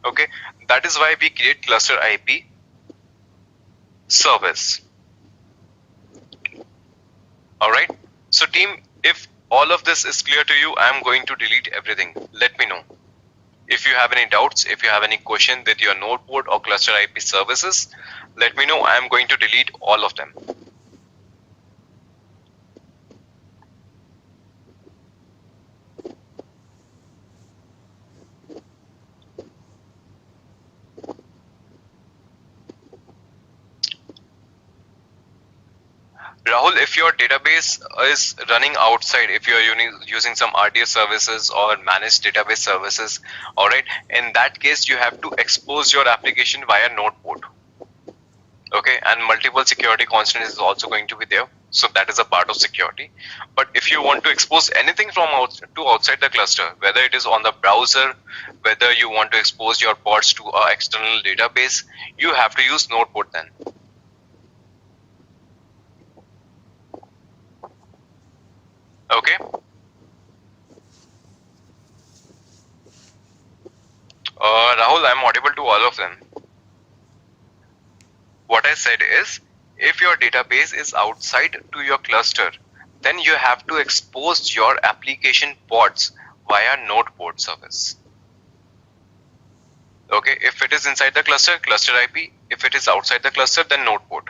Speaker 2: Okay, that is why we create cluster IP service. Alright, so team, if all of this is clear to you, I am going to delete everything. Let me know. If you have any doubts, if you have any question with your node port or cluster IP services, let me know. I am going to delete all of them. Rahul, if your database is running outside, if you are using some RDS services or managed database services, all right, in that case, you have to expose your application via node port. Okay, and multiple security constants is also going to be there. So that is a part of security. But if you want to expose anything from outside the cluster, whether it is on the browser, whether you want to expose your pods to an external database, you have to use node port then. Okay. Rahul, I'm audible to all of them. What I said is, if your database is outside to your cluster, then you have to expose your application pods via node port service. Okay, if it is inside the cluster, cluster IP. If it is outside the cluster, then node port.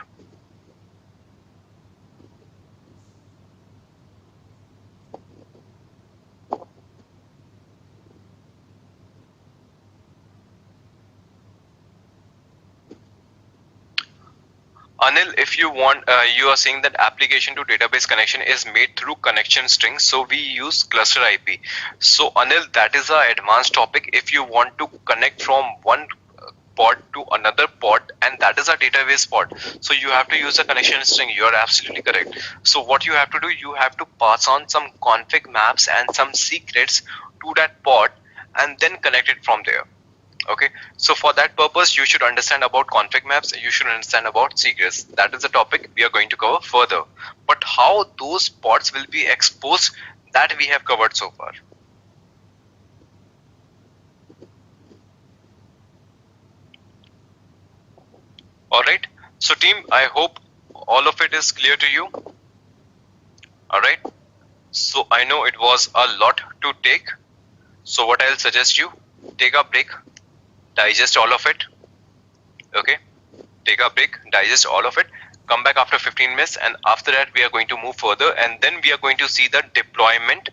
Speaker 2: Anil, if you want, you are saying that application to database connection is made through connection strings, so we use cluster IP. So Anil, that is an advanced topic. If you want to connect from one pod to another pod, and that is a database pod, so you have to use a connection string. You are absolutely correct. So what you have to do, you have to pass on some config maps and some secrets to that pod, and then connect it from there. Okay, so for that purpose, you should understand about config maps, you should understand about secrets. That is a topic we are going to cover further. But how those pods will be exposed, that we have covered so far. Alright, so team, I hope all of it is clear to you. Alright, so I know it was a lot to take. So what I'll suggest you, take a break, digest all of it. Okay, take a break, digest all of it, come back after 15 minutes, and after that we are going to move further, and then we are going to see the deployment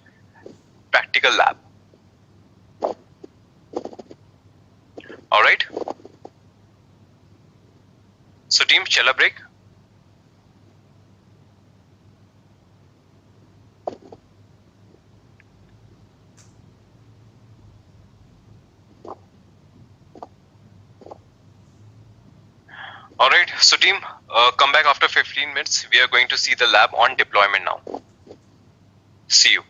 Speaker 2: practical lab. All right, so team, shall I break? so team, come back after 15 minutes. We are going to see the lab on deployment now. See you.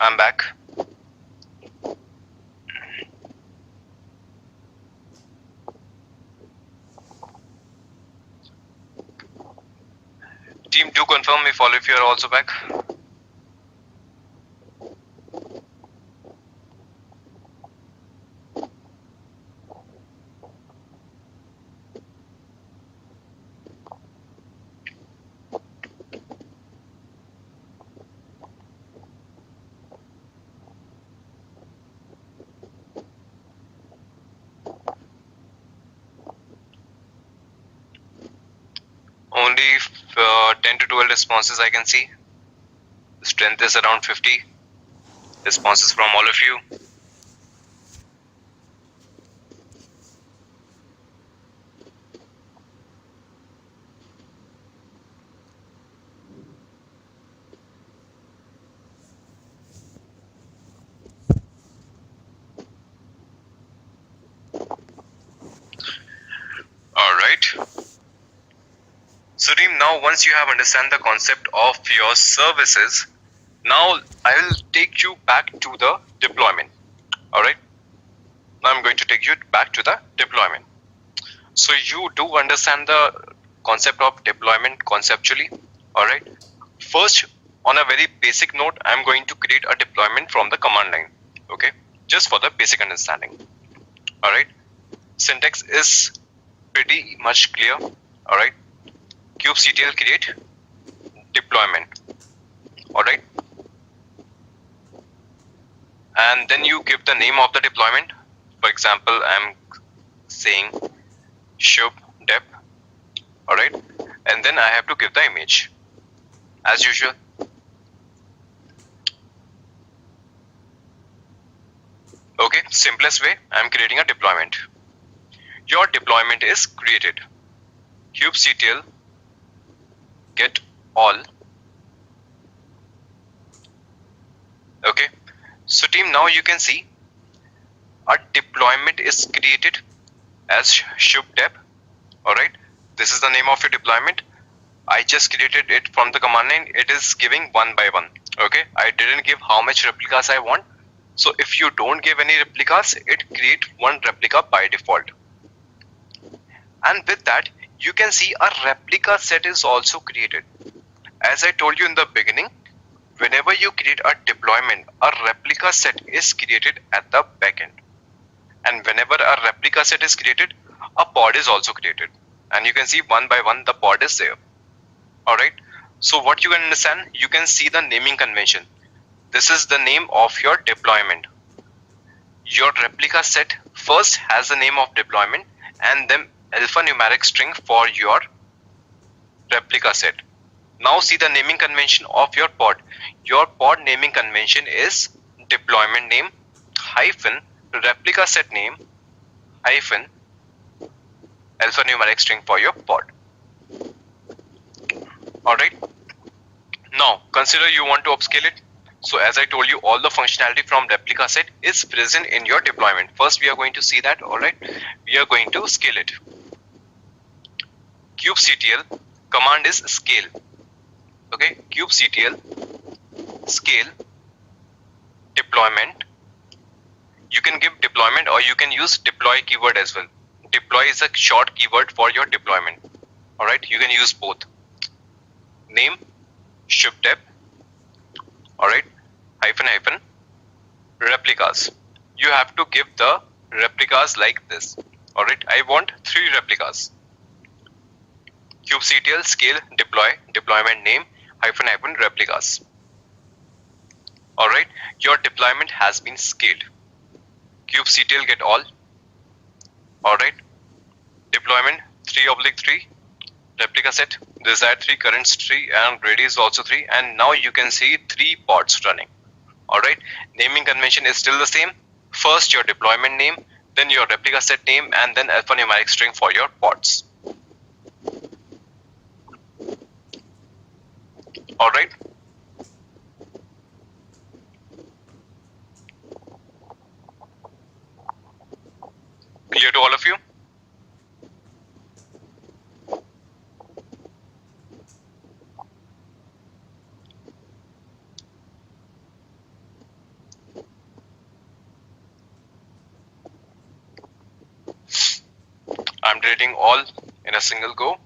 Speaker 2: I'm back. Team, do confirm if all of you are also back. Only 10 to 12 responses I can see. The strength is around 50 responses from all of you. Alright. So team, now once you have understand the concept of your services, now I will take you back to the deployment. Alright. Now I'm going to take you back to the deployment. So you do understand the concept of deployment conceptually. Alright. First, on a very basic note, I'm going to create a deployment from the command line. Okay. Just for the basic understanding. Alright. Syntax is pretty much clear. Alright. kubectl create deployment. Alright. And then you give the name of the deployment. For example, I'm saying shub dep. Alright. And then I have to give the image as usual. Okay, simplest way, I'm creating a deployment. Your deployment is created. kubectl get all. Okay, so team, now you can see a deployment is created as shubdep. Alright, this is the name of your deployment. I just created it from the command line. It is giving one by one. Okay, I didn't give how much replicas I want. So if you don't give any replicas, it creates one replica by default. And with that, you can see a replica set is also created. As I told you in the beginning, whenever you create a deployment, a replica set is created at the backend. And whenever a replica set is created, a pod is also created. And you can see one by one the pod is there. Alright. So what you can understand, you can see the naming convention. This is the name of your deployment. Your replica set first has the name of deployment and then alphanumeric string for your replica set. Now see the naming convention of your pod. Your pod naming convention is deployment name hyphen replica set name hyphen alphanumeric string for your pod. Alright. Now consider you want to upscale it. So as I told you, all the functionality from replica set is present in your deployment. First we are going to see that. Alright. We are going to scale it. kubectl command is scale. Okay, kubectl scale deployment. You can give deployment or you can use deploy keyword as well. Deploy is a short keyword for your deployment. Alright, you can use both. Name shubdep. Alright, hyphen replicas. You have to give the replicas like this. Alright, I want 3 replicas. kubectl scale deploy deployment name hyphen replicas. Alright, your deployment has been scaled. kubectl get all. Alright, deployment 3/3 replica set, desired 3, currents 3, and radius also 3, and now you can see 3 pods running. Alright, naming convention is still the same. First your deployment name, then your replica set name, and then alphanumeric string for your pods. Alright. Clear to all of you? I'm deleting all in a single go.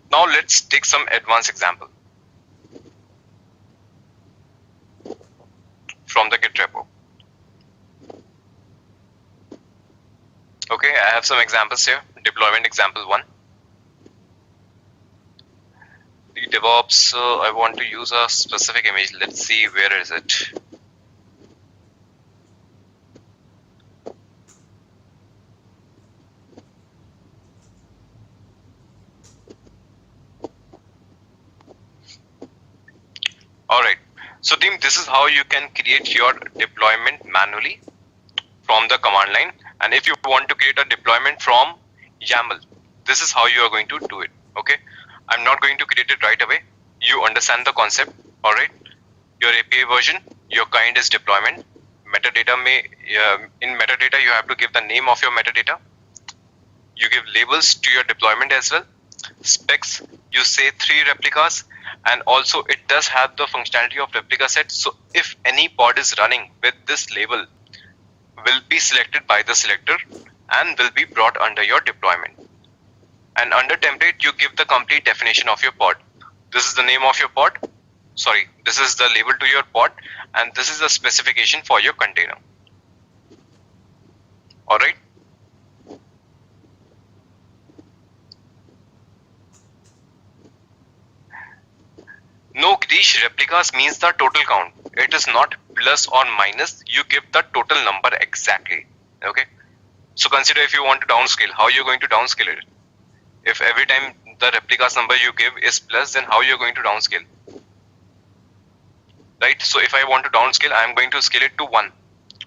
Speaker 2: Now let's take some advanced example from the Git repo. Okay, I have some examples here. Deployment example 1. The DevOps, I want to use a specific image. Let's see, where is it? Alright, so team, this is how you can create your deployment manually from the command line. And if you want to create a deployment from YAML, this is how you are going to do it. Okay, I'm not going to create it right away. You understand the concept. Alright, your API version, your kind is deployment. Metadata in metadata you have to give the name of your metadata. You give labels to your deployment as well. Specs, you say 3 replicas, and also it does have the functionality of replica set. So if any pod is running with this label, will be selected by the selector and will be brought under your deployment. And under template, you give the complete definition of your pod. This is the name of your pod. Sorry, this is the label to your pod, and this is the specification for your container. All right. No, Girish, replicas means the total count. It is not plus or minus. You give the total number exactly. Okay. So consider if you want to downscale, how you're going to downscale it. If every time the replicas number you give is plus, then how you're going to downscale? Right. So if I want to downscale, I am going to scale it to 1,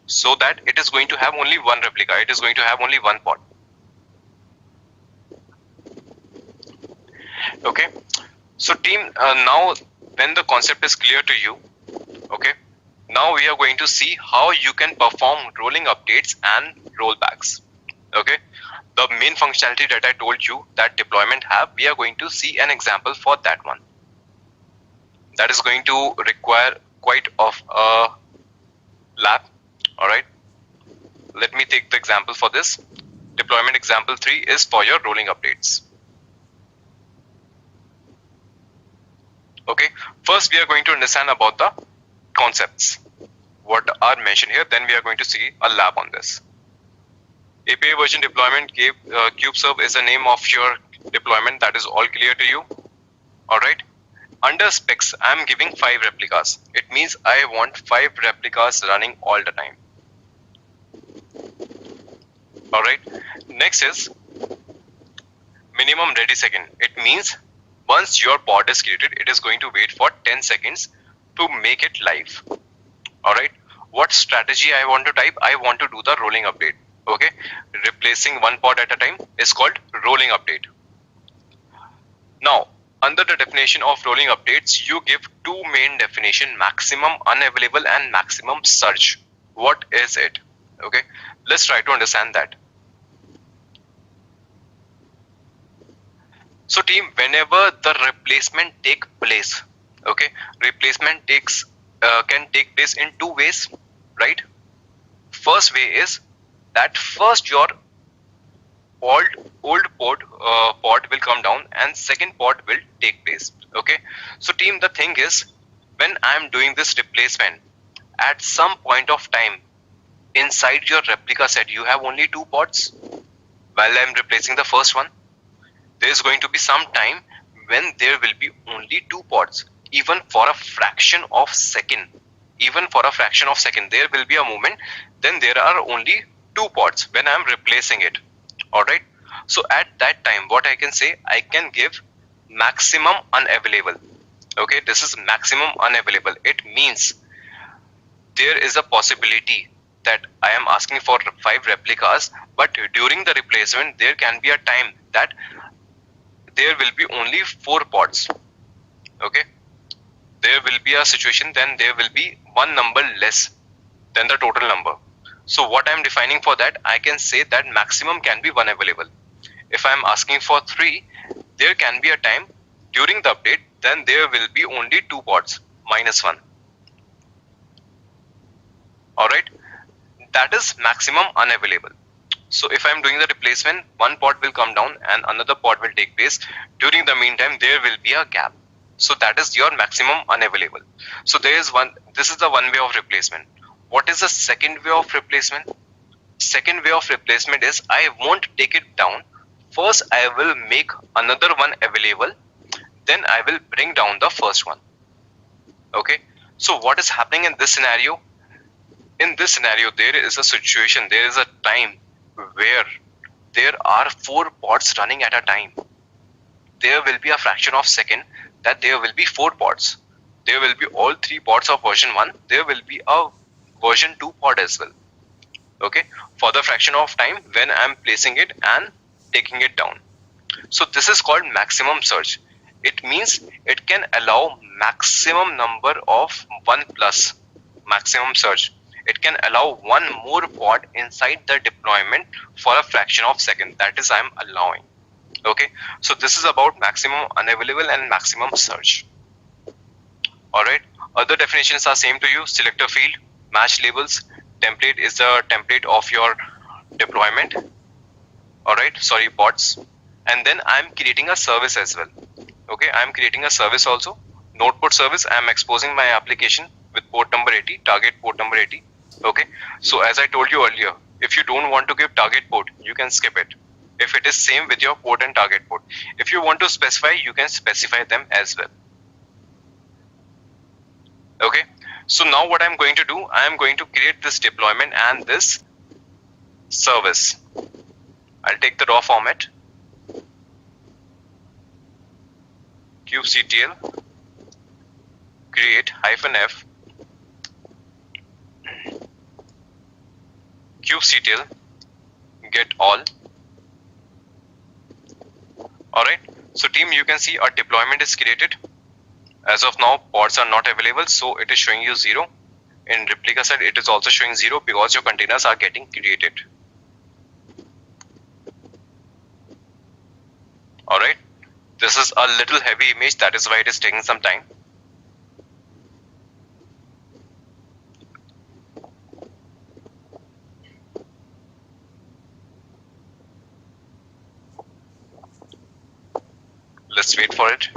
Speaker 2: so that it is going to have only one replica. It is going to have only one pod. Okay. So team, now when the concept is clear to you, okay, now we are going to see how you can perform rolling updates and rollbacks. Okay, the main functionality that I told you that deployment have, we are going to see an example for that one. That is going to require quite of a lab. All right, let me take the example for this. Deployment example 3 is for your rolling updates. Okay, first we are going to understand about the concepts what are mentioned here, then we are going to see a lab on this. API version deployment, kubeserve is the name of your deployment. That is all clear to you. All right, under specs I am giving 5 replicas. It means I want 5 replicas running all the time. All right, next is minimum ready second. It means once your pod is created, it is going to wait for 10 seconds to make it live. All right, what strategy I want to type? I want to do the rolling update. Okay, replacing one pod at a time is called rolling update. Now, under the definition of rolling updates, you give 2 main definition: maximum unavailable and maximum surge. What is it? Okay, let's try to understand that. So team, whenever the replacement take place, okay, replacement can take place in 2 ways, right? First way is that first your old pod will come down and second pod will take place. Okay, so team, the thing is, when I am doing this replacement, at some point of time inside your replica set you have only 2 pods while I am replacing the first one. There is going to be some time when there will be only 2 pods, even for a fraction of second. Even for a fraction of second, there will be a moment, then there are only 2 pods when I am replacing it. All right. So at that time, what I can say, I can give maximum unavailable. Okay, this is maximum unavailable. It means there is a possibility that I am asking for 5 replicas, but during the replacement, there can be a time that there will be only 4 pods. Okay, there will be a situation, then there will be one number less than the total number. So what I am defining for that, I can say that maximum can be 1 available. If I am asking for 3, there can be a time during the update, then there will be only 2 pods, -1. Alright, that is maximum unavailable. So if I'm doing the replacement, one pod will come down and another pod will take place. During the meantime, there will be a gap. So that is your maximum unavailable. So this is the one way of replacement. What is the second way of replacement? Second way of replacement is I won't take it down. First, I will make another one available. Then I will bring down the first one. Okay. So what is happening in this scenario? In this scenario, there is a situation, there is a time where there are 4 pods running at a time. There will be a fraction of second that there will be 4 pods. There will be all 3 pods of version 1. There will be a version 2 pod as well. Okay, for the fraction of time when I am placing it and taking it down. So this is called maximum surge. It means it can allow maximum number of 1 plus maximum surge. It can allow one more pod inside the deployment for a fraction of second. That is, I am allowing. Okay, so this is about maximum unavailable and maximum surge. Alright, other definitions are same to you. Selector field, match labels, template is the template of your deployment. Alright, sorry, pods. And then I am creating a service as well. Okay, I am creating a service also. Node port service, I am exposing my application with port number 80, target port number 80. Okay, so as I told you earlier, if you don't want to give target port, you can skip it. If it is same with your port and target port. If you want to specify, you can specify them as well. Okay, so now what I'm going to do, I am going to create this deployment and this service. I'll take the raw format, kubectl, create -f, kubectl, get all. Alright, so team, you can see our deployment is created. As of now, pods are not available, so it is showing you 0. In replica side, it is also showing 0 because your containers are getting created. Alright, this is a little heavy image, that is why it is taking some time. Let's wait for it.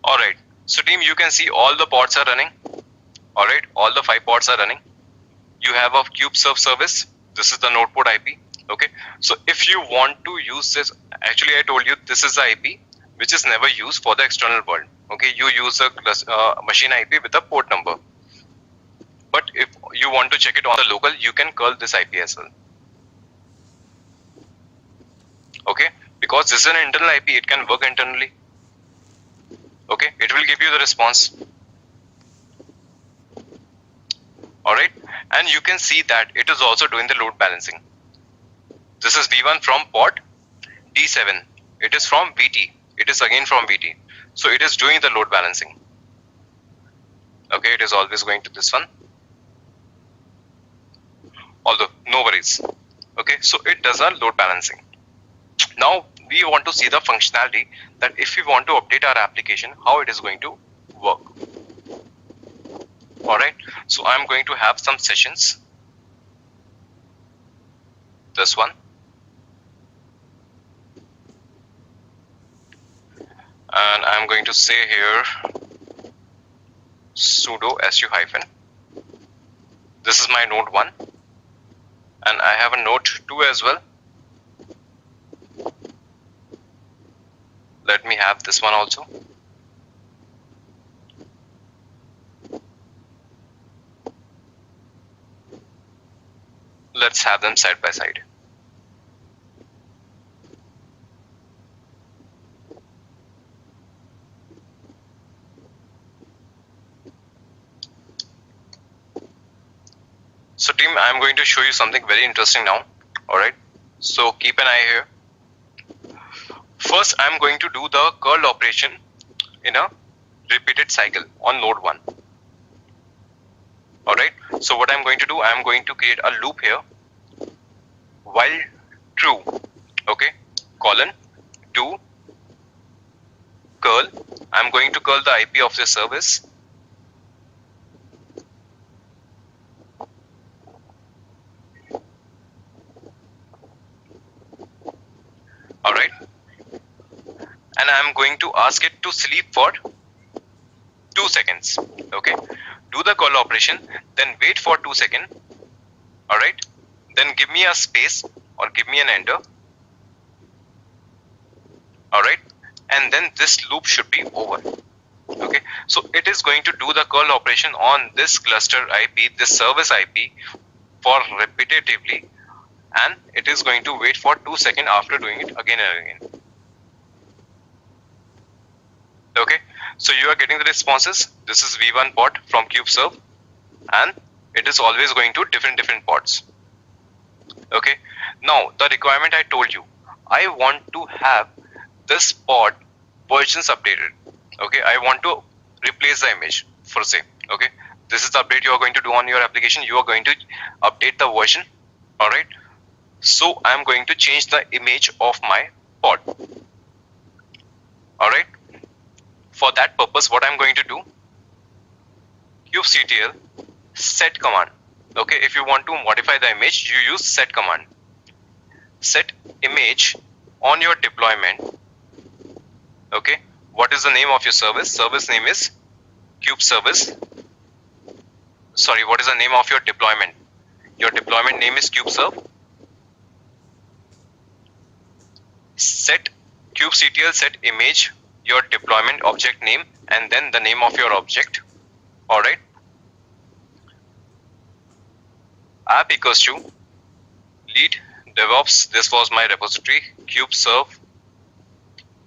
Speaker 2: Alright, so team, you can see all the pods are running. Alright, all the 5 pods are running. You have a kubeserve service. This is the node port IP. Okay, so if you want to use this, actually I told you this is the IP which is never used for the external world. Okay, you use a machine IP with a port number. But if you want to check it on the local, you can curl this IP as well. Okay, because this is an internal IP, it can work internally. Okay, it will give you the response. Alright, and you can see that it is also doing the load balancing. This is V1 from pod D7. It is from VT. It is again from VT. So it is doing the load balancing. Okay, it is always going to this one. Although, no worries. Okay, so it does a load balancing. Now, we want to see the functionality that if we want to update our application, how it is going to work. Alright, so I'm going to have some sessions. This one. And I'm going to say here sudo su hyphen. This is my node 1. And I have a node 2 as well. Let me have this one also. Let's have them side by side. So team, I'm going to show you something very interesting now. Alright, so keep an eye here. First, I'm going to do the curl operation in a repeated cycle on node 1. Alright, so what I'm going to do, I'm going to create a loop here. While true, okay, colon, do curl. I'm going to curl the IP of the service. Alright, and I'm going to ask it to sleep for 2 seconds. Okay, do the call operation, then wait for 2 seconds. Alright, then give me a space or give me an enter. Alright, and then this loop should be over. Okay, so it is going to do the curl operation on this cluster IP, this service IP for repetitively, and it is going to wait for 2 seconds after doing it again and again. Okay, so you are getting the responses. This is V1 pod from kubeserve, and it is always going to different pods. Okay, now the requirement I told you, I want to have this pod versions updated. Okay, I want to replace the image for say. Okay, this is the update you are going to do on your application. You are going to update the version. All right, so I am going to change the image of my pod. All right, for that purpose, what I'm going to do, kubectl set command. Okay, if you want to modify the image, you use set command. Set image on your deployment. Okay, what is the name of your service? Service name is kube service. Sorry, what is the name of your deployment? Your deployment name is kubeserve. Set kubectl set image, your deployment object name, and then the name of your object. All right. App equals to lead DevOps. This was my repository kubeserve.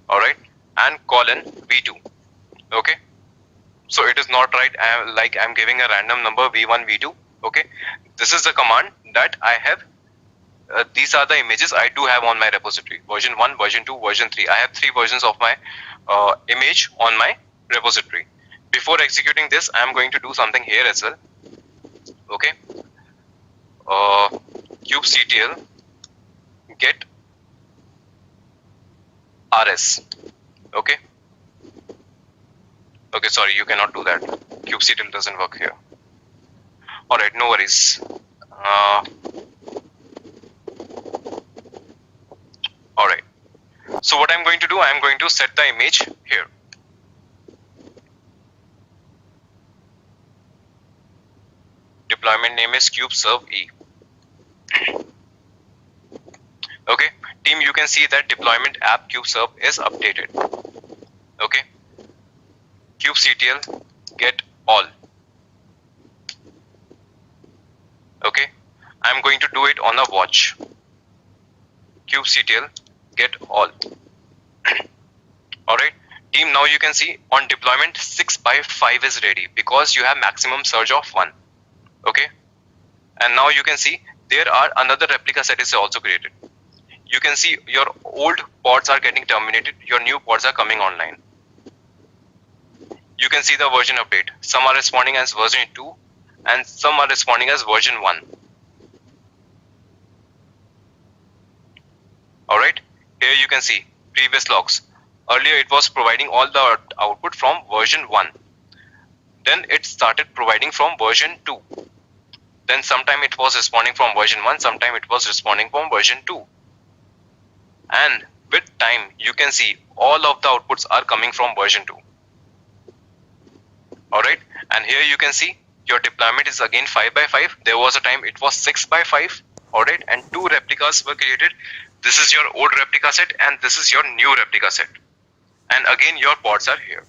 Speaker 2: All right, and colon v2. Okay, so it is not right. I'm giving a random number v1 v2. Okay, this is the command that I have. These are the images I do have on my repository. Version 1, version 2, version 3. I have 3 versions of my image on my repository. Before executing this, I am going to do something here as well. Okay, kubectl get rs. Okay, sorry, you cannot do that. Kubectl doesn't work here. All right, no worries. All right, so what I'm going to do, I'm going to set the image here. Deployment name is kubeserve e. Okay, team, you can see that deployment app kubeserve is updated. Okay, kubectl get all. Okay, I'm going to do it on a watch. Kubectl get all. All right, team, now you can see on deployment 6x5 is ready because you have maximum surge of 1. Okay, and now you can see there are another replica set is also created. You can see your old pods are getting terminated, your new pods are coming online. You can see the version update. Some are responding as version 2 and some are responding as version 1. Alright, here you can see previous logs. Earlier it was providing all the output from version 1. Then it started providing from version 2. Then sometime it was responding from version 1, sometime it was responding from version 2. And with time, you can see all of the outputs are coming from version 2. Alright, and here you can see your deployment is again 5x5. There was a time it was 6x5. Alright, and 2 replicas were created. This is your old replica set and this is your new replica set. And again, your pods are here.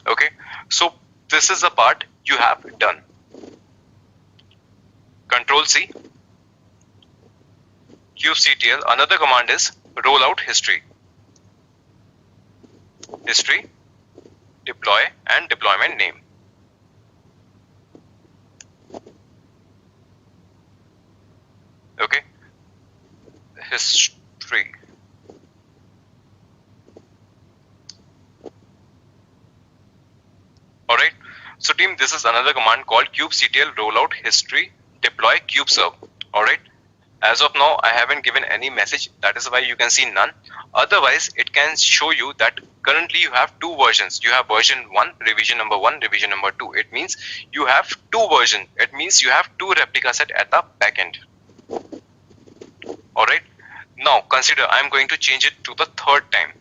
Speaker 2: Okay, so this is the part you have done. Control C. kubectl, another command is rollout history. History, deploy, and deployment name. Okay, history. team, this is another command called kubectl rollout history deploy kubeserve. Alright. As of now, I haven't given any message. That is why you can see none. Otherwise, it can show you that currently you have two versions. You have version 1, revision number 1, revision number 2. It means you have two versions. It means you have two replica set at the back end. Alright. Now consider I'm going to change it to the third time.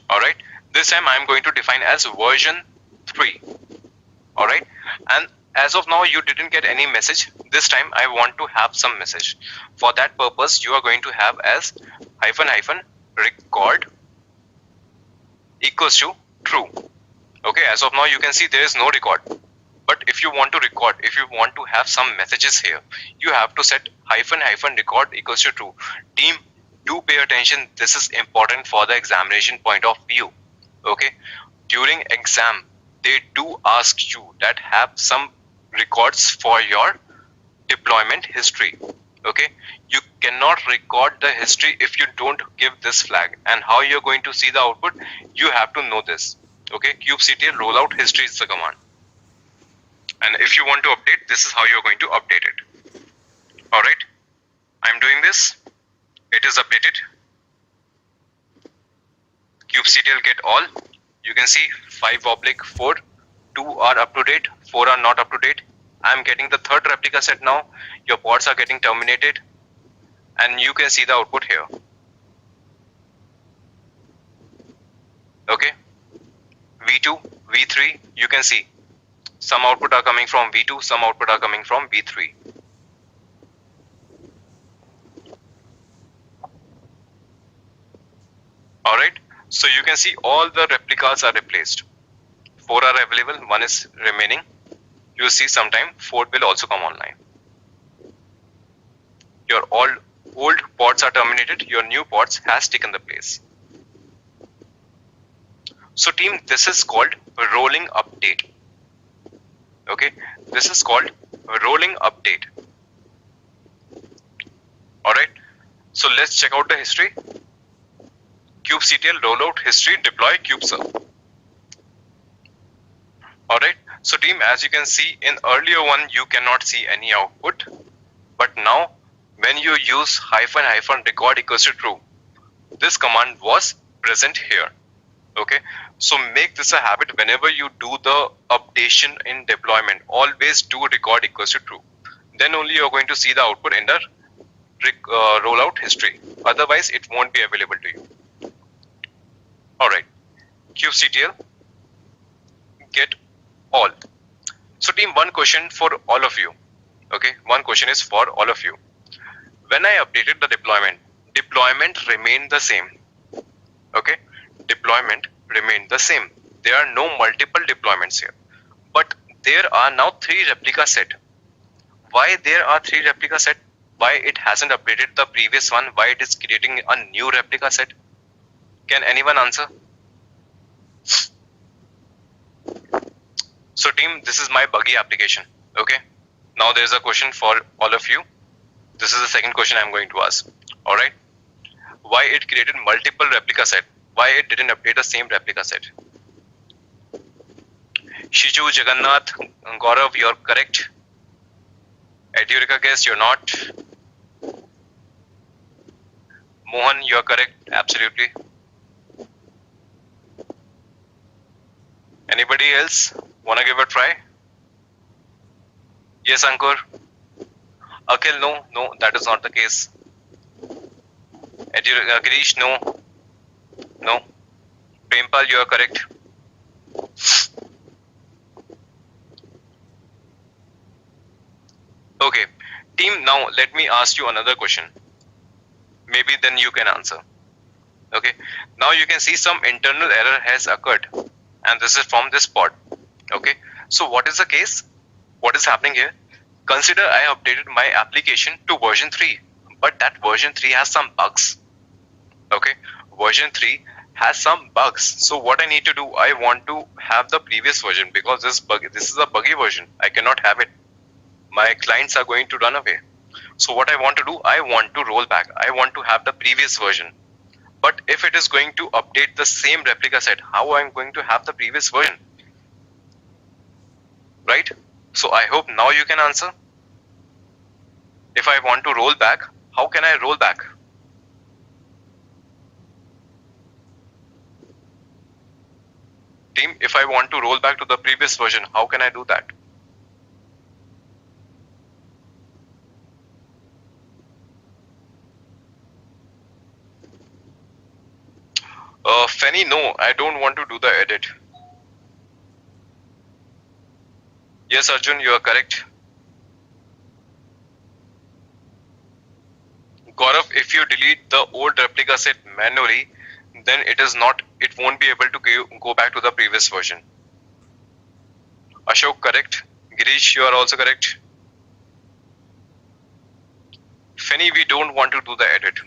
Speaker 2: Alright. This time I'm going to define as version 3. Alright. And as of now you didn't get any message. This time I want to have some message. For that purpose you are going to have as record equals to true. Okay, as of now you can see there is no record. But if you want to record, if you want to have some messages here, you have to set record equals to true. Team, do pay attention. This is important for the examination point of view. Okay, during exam they do ask you that have some records for your deployment history. Okay, you cannot record the history if you don't give this flag. And how you're going to see the output, you have to know this. Okay, kubectl rollout history is the command. And if you want to update, this is how you're going to update it. Alright, I'm doing this. It is updated. Kubectl get all. You can see 5/4. 2 are up to date, 4 are not up to date. I'm getting the third replica set now. Your pods are getting terminated. And you can see the output here. Okay. V2, V3, you can see. Some output are coming from V2, some output are coming from V3. Alright, so you can see all the replicas are replaced. 4 are available, 1 is remaining. You will see sometime 4 will also come online. Your old pods are terminated, your new pods has taken the place. So team, this is called rolling update. Okay, this is called rolling update. Alright, so let's check out the history. Kubectl rollout history deploy kubeserve. Alright, so team, as you can see in earlier one you cannot see any output, but now when you use record equals to true, this command was present here. Okay, so make this a habit. Whenever you do the updation in deployment, always do record equals to true. Then only you're going to see the output in the rollout history. Otherwise, it won't be available to you. Alright, kubectl get all. So team, one question for all of you. Okay, one question is for all of you. When I updated the deployment remained the same. Okay, deployment remained the same. There are no multiple deployments here, but there are now 3 replica set. Why there are 3 replica set? Why it hasn't updated the previous one? Why it is creating a new replica set? Can anyone answer? So team, this is my buggy application. Okay, now there is a question for all of you. This is the second question I'm going to ask. Alright, why it created multiple replica set? Why it didn't update the same replica set? Shiju, Jagannath, Gaurav, you're correct. Edurika, guess you're not. Mohan, you're correct. Absolutely. Anybody else wanna give a try? Yes, Ankur. Akhil, no, that is not the case. Girish, no. Prempal, you are correct. Okay, team, now let me ask you another question. Maybe then you can answer. Okay, now you can see some internal error has occurred, and this is from this pod. Okay, so what is the case? What is happening here? Consider I updated my application to version 3, but that version 3 has some bugs. Okay, version 3 has some bugs. So what I need to do, I want to have the previous version, because this is a buggy version. I cannot have it. My clients are going to run away. So what I want to do, I want to roll back. I want to have the previous version. But if it is going to update the same replica set, how I'm going to have the previous version? Right? So I hope now you can answer. If I want to roll back, how can I roll back? Team, if I want to roll back to the previous version, how can I do that? Fanny, no, I don't want to do the edit. Yes, Arjun, you are correct. Gaurav, if you delete the old replica set manually, then it won't be able to go back to the previous version. Ashok, correct. Girish, you are also correct. Fanny, we don't want to do the edit.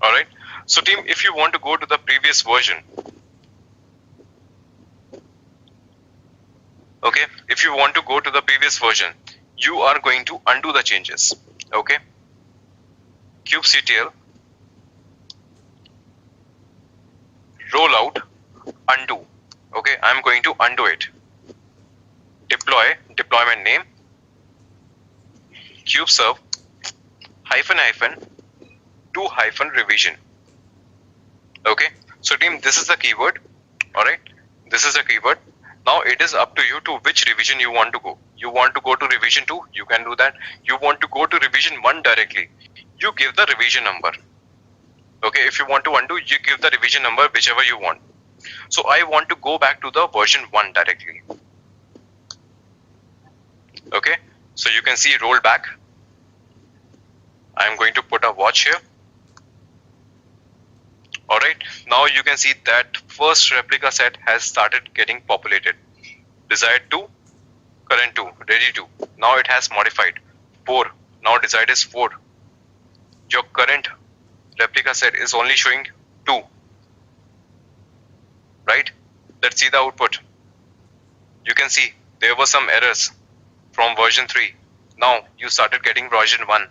Speaker 2: Alright, so team, if you want to go to the previous version, okay, if you want to go to the previous version, you are going to undo the changes, okay? kubectl, rollout, undo, okay, I'm going to undo it. Deploy, deployment name, kubeserve, --2 revision. Okay, so team, this is the keyword. Alright, this is the keyword. Now it is up to you to which revision you want to go. You want to go to revision 2, you can do that. You want to go to revision 1 directly, you give the revision number. Okay, if you want to undo, you give the revision number whichever you want. So I want to go back to the version 1 directly. Okay, so you can see roll back. I'm going to put a watch here. Alright, now you can see that first replica set has started getting populated. Desired 2, current 2, ready 2. Now it has modified 4. Now desired is 4. Your current replica set is only showing 2. Right? Let's see the output. You can see there were some errors from version 3. Now you started getting version 1.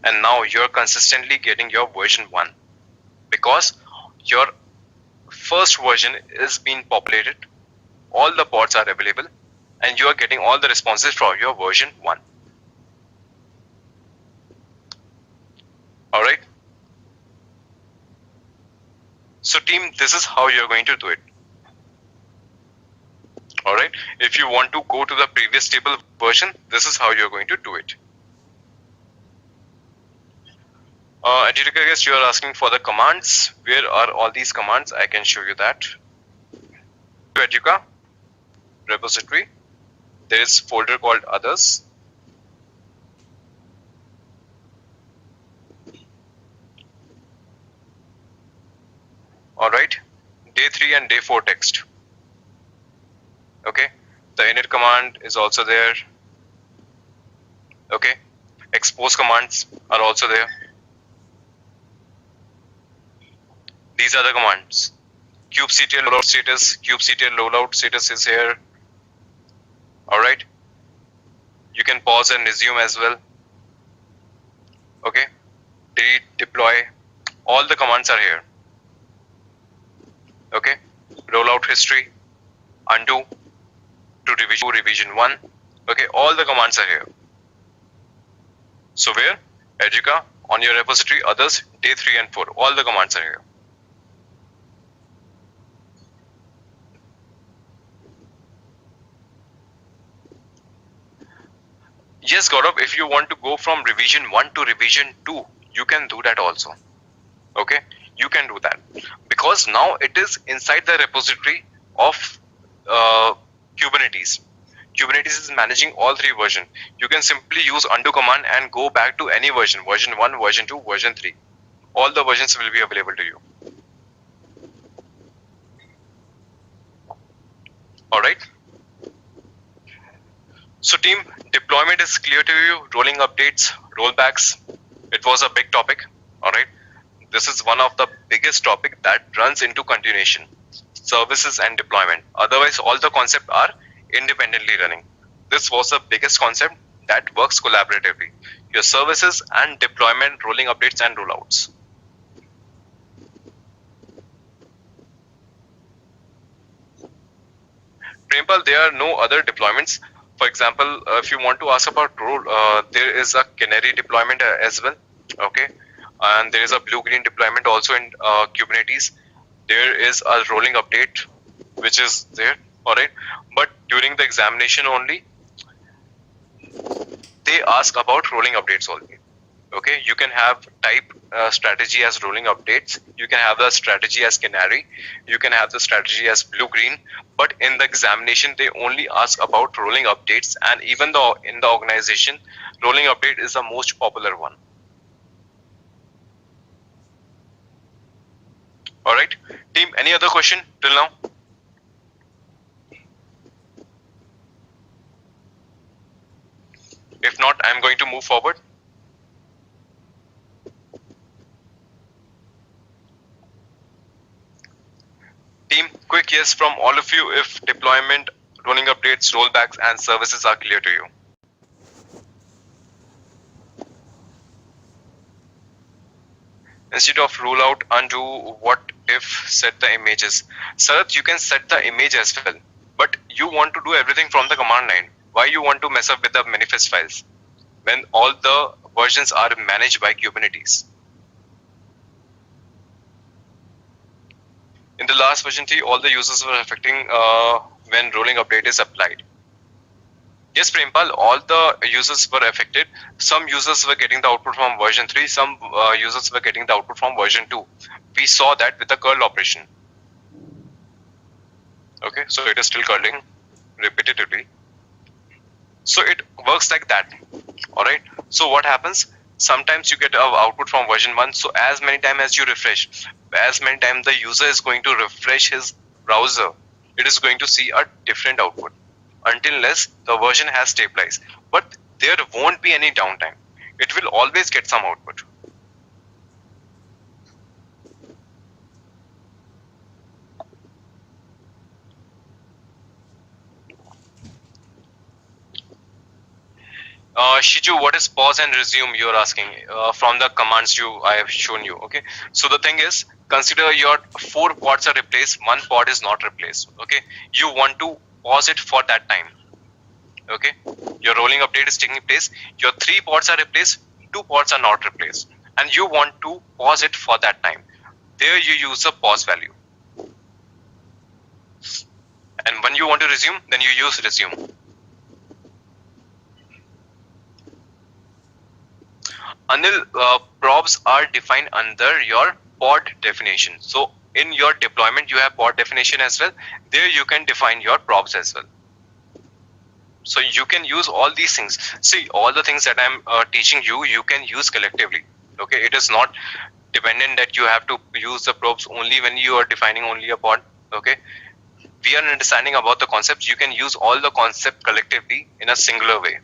Speaker 2: And now you're consistently getting your version 1. Because your first version is being populated, all the pods are available, and you are getting all the responses from your version 1. Alright? So team, this is how you're going to do it. Alright? If you want to go to the previous stable version, this is how you're going to do it. Adjudica, I guess you are asking for the commands. Where are all these commands? I can show you that. Adjudica, repository. There is folder called others. Alright, day 3 and day 4 text. Okay, the init command is also there. Okay, expose commands are also there. These are the commands. kubectl rollout status, kubectl rollout status is here. Alright, you can pause and resume as well. Okay, delete, deploy, all the commands are here. Okay, rollout history, undo, to revision 1. Okay, all the commands are here. So where? Adjudica, on your repository, others, day 3 and 4, all the commands are here. Yes, Gaurav, if you want to go from revision 1 to revision 2, you can do that also. Okay, you can do that. Because now it is inside the repository of Kubernetes. Kubernetes is managing all 3 versions. You can simply use undo command and go back to any version, version 1, version 2, version 3. All the versions will be available to you. Alright. So team, deployment is clear to you, rolling updates, rollbacks. It was a big topic, alright. This is one of the biggest topic that runs into continuation, services and deployment. Otherwise, all the concepts are independently running. This was the biggest concept that works collaboratively. Your services and deployment, rolling updates and rollouts. Prempal, there are no other deployments. For example, if you want to ask about role, there is a canary deployment as well. Okay, and there is a blue-green deployment also in Kubernetes. There is a rolling update which is there. All right, but during the examination only, they ask about rolling updates only. Okay, you can have type strategy as rolling updates. You can have the strategy as canary. You can have the strategy as blue-green. But in the examination, they only ask about rolling updates, and even though in the organization, rolling update is the most popular one. All right, team. Any other question till now? If not, I'm going to move forward. Team, quick yes from all of you if deployment, rolling updates, rollbacks, and services are clear to you. Instead of rule out, undo, what if set the images? Sarath, you can set the image as well, but you want to do everything from the command line. Why you want to mess up with the manifest files when all the versions are managed by Kubernetes? In the last version 3, all the users were affecting when rolling update is applied. Yes, Prempal, all the users were affected. Some users were getting the output from version 3, some users were getting the output from version 2. We saw that with the curl operation. Okay, so it is still curling repetitively. So it works like that. All right, so what happens? Sometimes you get an output from version 1, so as many times as you refresh, as many times the user is going to refresh his browser, it is going to see a different output until unless the version has stabilized. But there won't be any downtime. It will always get some output. Shiju, what is pause and resume? You're asking from the commands I have shown you. Okay, so the thing is, consider your 4 pods are replaced, 1 pod is not replaced. Okay, you want to pause it for that time. Okay, your rolling update is taking place, your 3 pods are replaced, 2 pods are not replaced, and you want to pause it for that time. There you use a pause value, and when you want to resume, then you use resume. Anil, probs are defined under your pod definition. So in your deployment, you have pod definition as well. There you can define your probs as well. So you can use all these things. See, all the things that I'm teaching you, you can use collectively. Okay, it is not dependent that you have to use the probs only when you are defining only a pod. Okay, we are understanding about the concepts. You can use all the concept collectively in a singular way.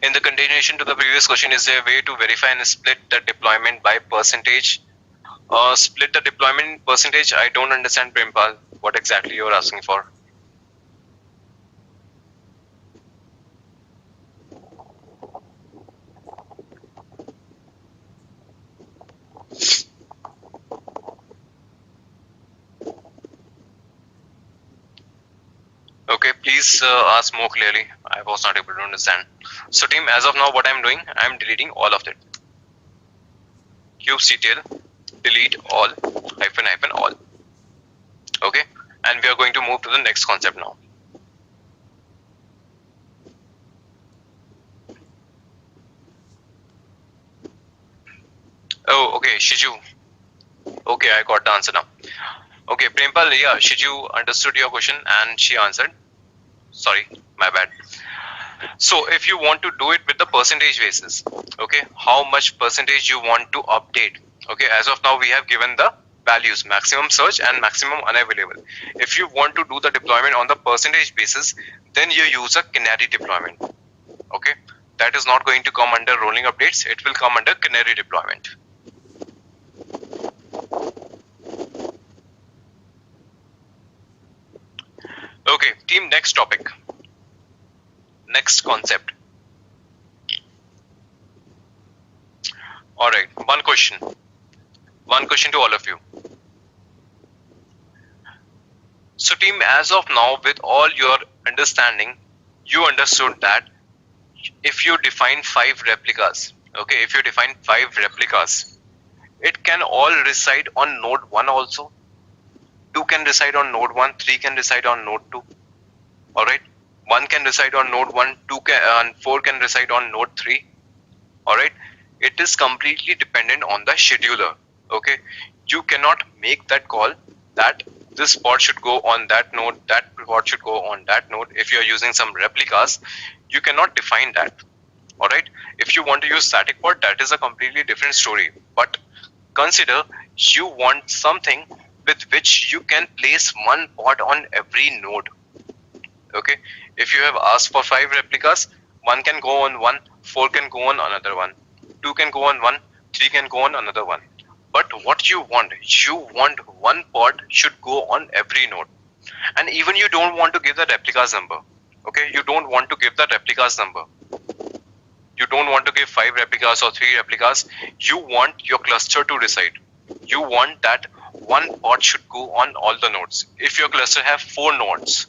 Speaker 2: In the continuation to the previous question, is there a way to verify and split the deployment by percentage? Split the deployment percentage? I don't understand, Prempal, what exactly you're asking for. Okay, please ask more clearly. I was not able to understand. So team, as of now, what I'm doing, I'm deleting all of it. kubectl, delete all, hyphen all. Okay, and we are going to move to the next concept now. Oh, okay, Shiju. Okay, I got the answer now. Okay, Prempal, yeah, Shiju understood your question and she answered. Sorry, my bad. So if you want to do it with the percentage basis, okay, how much percentage you want to update? Okay, as of now we have given the values, maximum search and maximum unavailable. If you want to do the deployment on the percentage basis, then you use a canary deployment. Okay, that is not going to come under rolling updates. It will come under canary deployment. Okay, team, next topic, next concept. All right, one question to all of you. So team, as of now, with all your understanding, you understood that if you define 5 replicas, okay, if you define 5 replicas, it can all reside on node 1 also. 2 can reside on node 1, 3 can reside on node 2. All right, 1 can reside on node 1, 2 can, and 4 can reside on node 3. All right, it is completely dependent on the scheduler. Okay, you cannot make that call that this pod should go on that node, that pod should go on that node. If you are using some replicas, you cannot define that. All right, if you want to use static pod, that is a completely different story. But consider you want something with which you can place one pod on every node. Okay, if you have asked for 5 replicas, 1 can go on one, 4 can go on another one, 2 can go on one, 3 can go on another one. But what you want one pod should go on every node. And even you don't want to give the replicas number. Okay, you don't want to give the replicas number. You don't want to give 5 replicas or 3 replicas. You want your cluster to reside. You want that one pod should go on all the nodes. If your cluster have 4 nodes,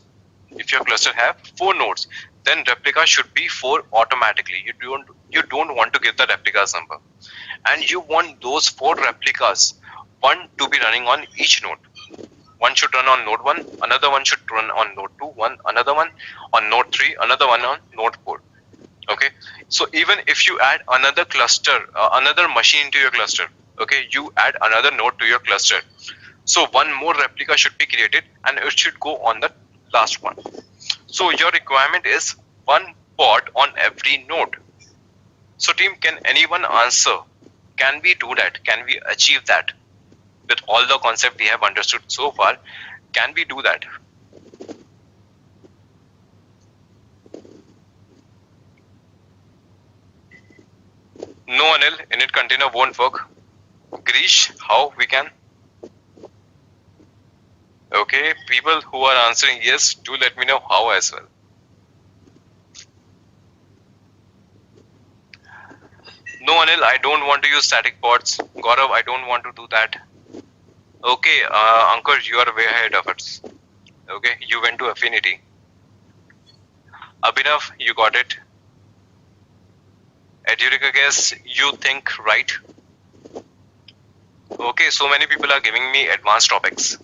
Speaker 2: then replica should be 4 automatically. You don't want to give the replicas number. And you want those 4 replicas, one to be running on each node. One should run on node 1, another one should run on node 2, another one on node 3, another one on node 4. Okay, so even if you add another cluster, another machine to your cluster, okay, you add another node to your cluster. So one more replica should be created and it should go on the last one. So your requirement is one pod on every node. So team, can anyone answer? Can we do that? Can we achieve that? With all the concept we have understood so far, can we do that? No, Anil, init container won't work. Grish, how we can? Okay, people who are answering yes, do let me know how as well. No, Anil, I don't want to use static pods. Gaurav, I don't want to do that. Okay, Ankur, you are way ahead of us. Okay, you went to Affinity. Abhinav, you got it. Edurica, guess you think right. Okay, so many people are giving me advanced topics.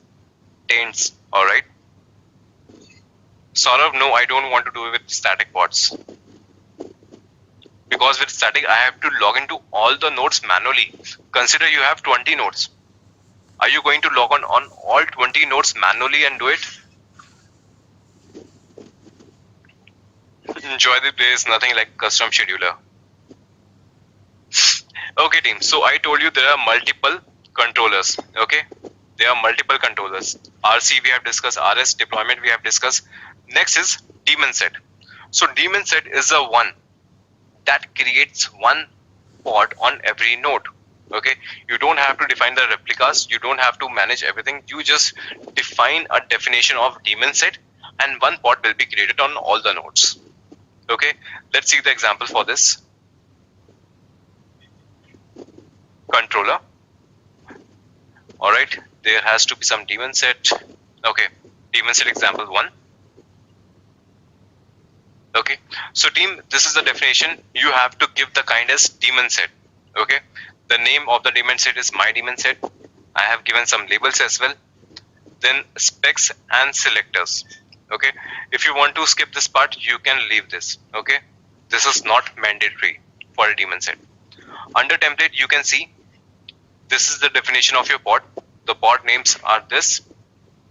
Speaker 2: Taints, alright. Saurav, no, I don't want to do it with static pods. Because with static, I have to log into all the nodes manually. Consider you have 20 nodes. Are you going to log on all 20 nodes manually and do it? Enjoy the place, nothing like custom scheduler. Okay team, so I told you there are multiple controllers, okay? There are multiple controllers. RC we have discussed, RS deployment we have discussed. Next is daemon set. So daemon set is the one that creates one pod on every node. Okay, you don't have to define the replicas, you don't have to manage everything, you just define a definition of daemon set and one pod will be created on all the nodes. Okay, let's see the example for this. Controller. Alright, there has to be some daemon set. Okay, daemon set example 1. Okay, so team, this is the definition. You have to give the kind as daemon set. Okay, the name of the daemon set is my daemon set. I have given some labels as well. Then specs and selectors. Okay, if you want to skip this part, you can leave this. Okay, this is not mandatory for a daemon set. Under template, you can see this is the definition of your pod. The pod names are this.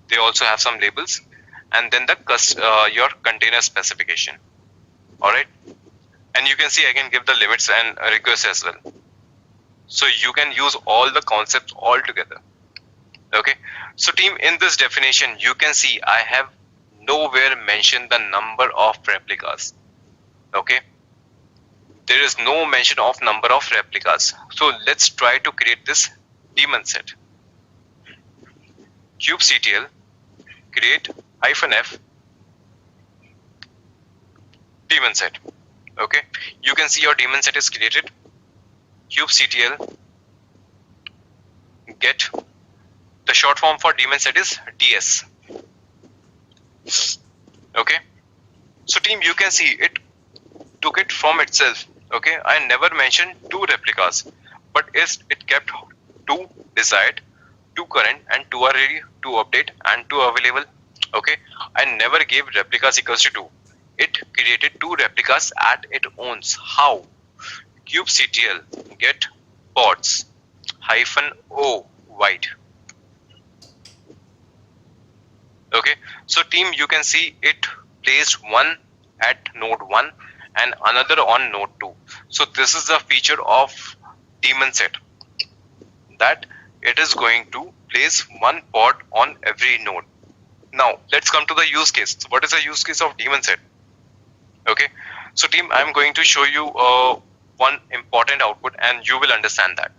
Speaker 2: They also have some labels, and then the your container specification. All right, and you can see I can give the limits and requests as well. So you can use all the concepts all together. Okay, so team, in this definition, you can see I have nowhere mentioned the number of replicas. Okay, there is no mention of number of replicas. So let's try to create this daemon set. kubectl create -f daemon set. Okay, you can see your daemon set is created. kubectl get, the short form for daemon set is ds. Okay, so team, you can see it took it from itself. Okay, I never mentioned 2 replicas, but it kept 2 desired, 2 current, and 2 are ready, 2 update, and 2 available. Okay, I never gave replicas equals to 2. It created 2 replicas at its own. How? kubectl get pods -o wide. Okay, so team, you can see it placed one at node 1 and another on node 2. So this is the feature of daemon set, that it is going to place one pod on every node. Now let's come to the use case. So what is the use case of daemon set? Okay, so team, I'm going to show you one important output and you will understand that.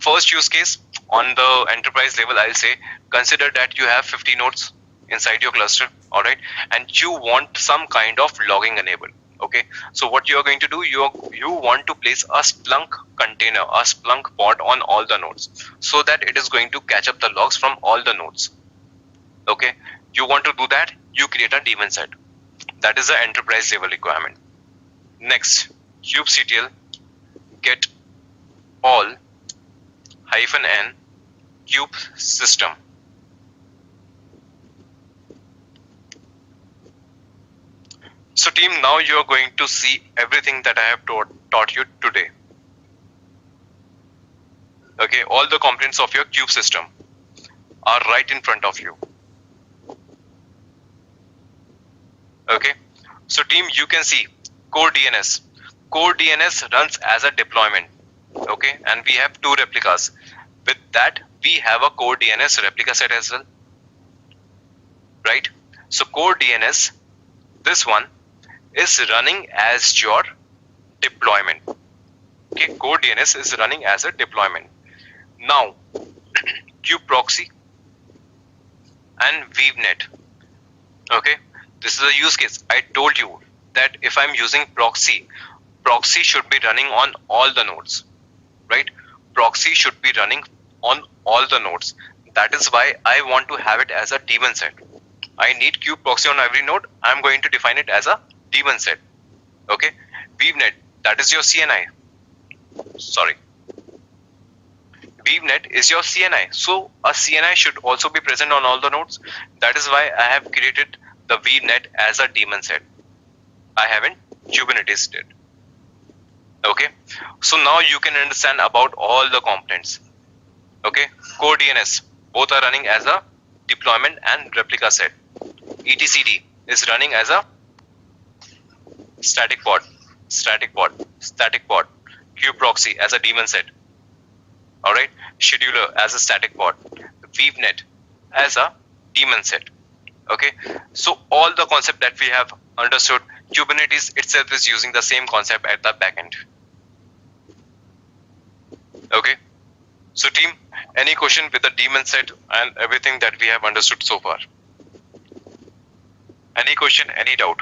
Speaker 2: First use case, on the enterprise level, I'll say, consider that you have 50 nodes inside your cluster, all right, and you want some kind of logging enabled. Okay, so what you are going to do, you want to place a Splunk container, a Splunk pod on all the nodes, so that it is going to catch up the logs from all the nodes. Okay, you want to do that, you create a daemon set. That is the enterprise level requirement. Next, kubectl get all -n kube system. So team, now you are going to see everything that I have taught you today. Okay, all the components of your kube system are right in front of you. Okay, so team, you can see core DNS. Core DNS runs as a deployment. Okay, and we have 2 replicas. With that, we have a core DNS replica set as well. Right? So core DNS, this one, is running as your deployment. Okay, core DNS is running as a deployment. Now, kubeproxy and weavenet. Okay, this is a use case. I told you that if I'm using proxy should be running on all the nodes, right? Proxy should be running on all the nodes. That is why I want to have it as a daemon set. I need kubeproxy on every node. I'm going to define it as a daemon set. Okay, weavenet, that is your CNI. Sorry, weavenet is your CNI. So a CNI should also be present on all the nodes. That is why I have created the weavenet as a daemon set. I haven't Kubernetes it. Okay, so now you can understand about all the components. Okay, core DNS, both are running as a deployment and replica set. etcd is running as a static pod, kubeproxy as a daemon set. All right, scheduler as a static pod, weavenet as a daemon set. Okay, so all the concept that we have understood, Kubernetes itself is using the same concept at the backend. Okay, so team, any question with the daemon set and everything that we have understood so far? Any question, any doubt?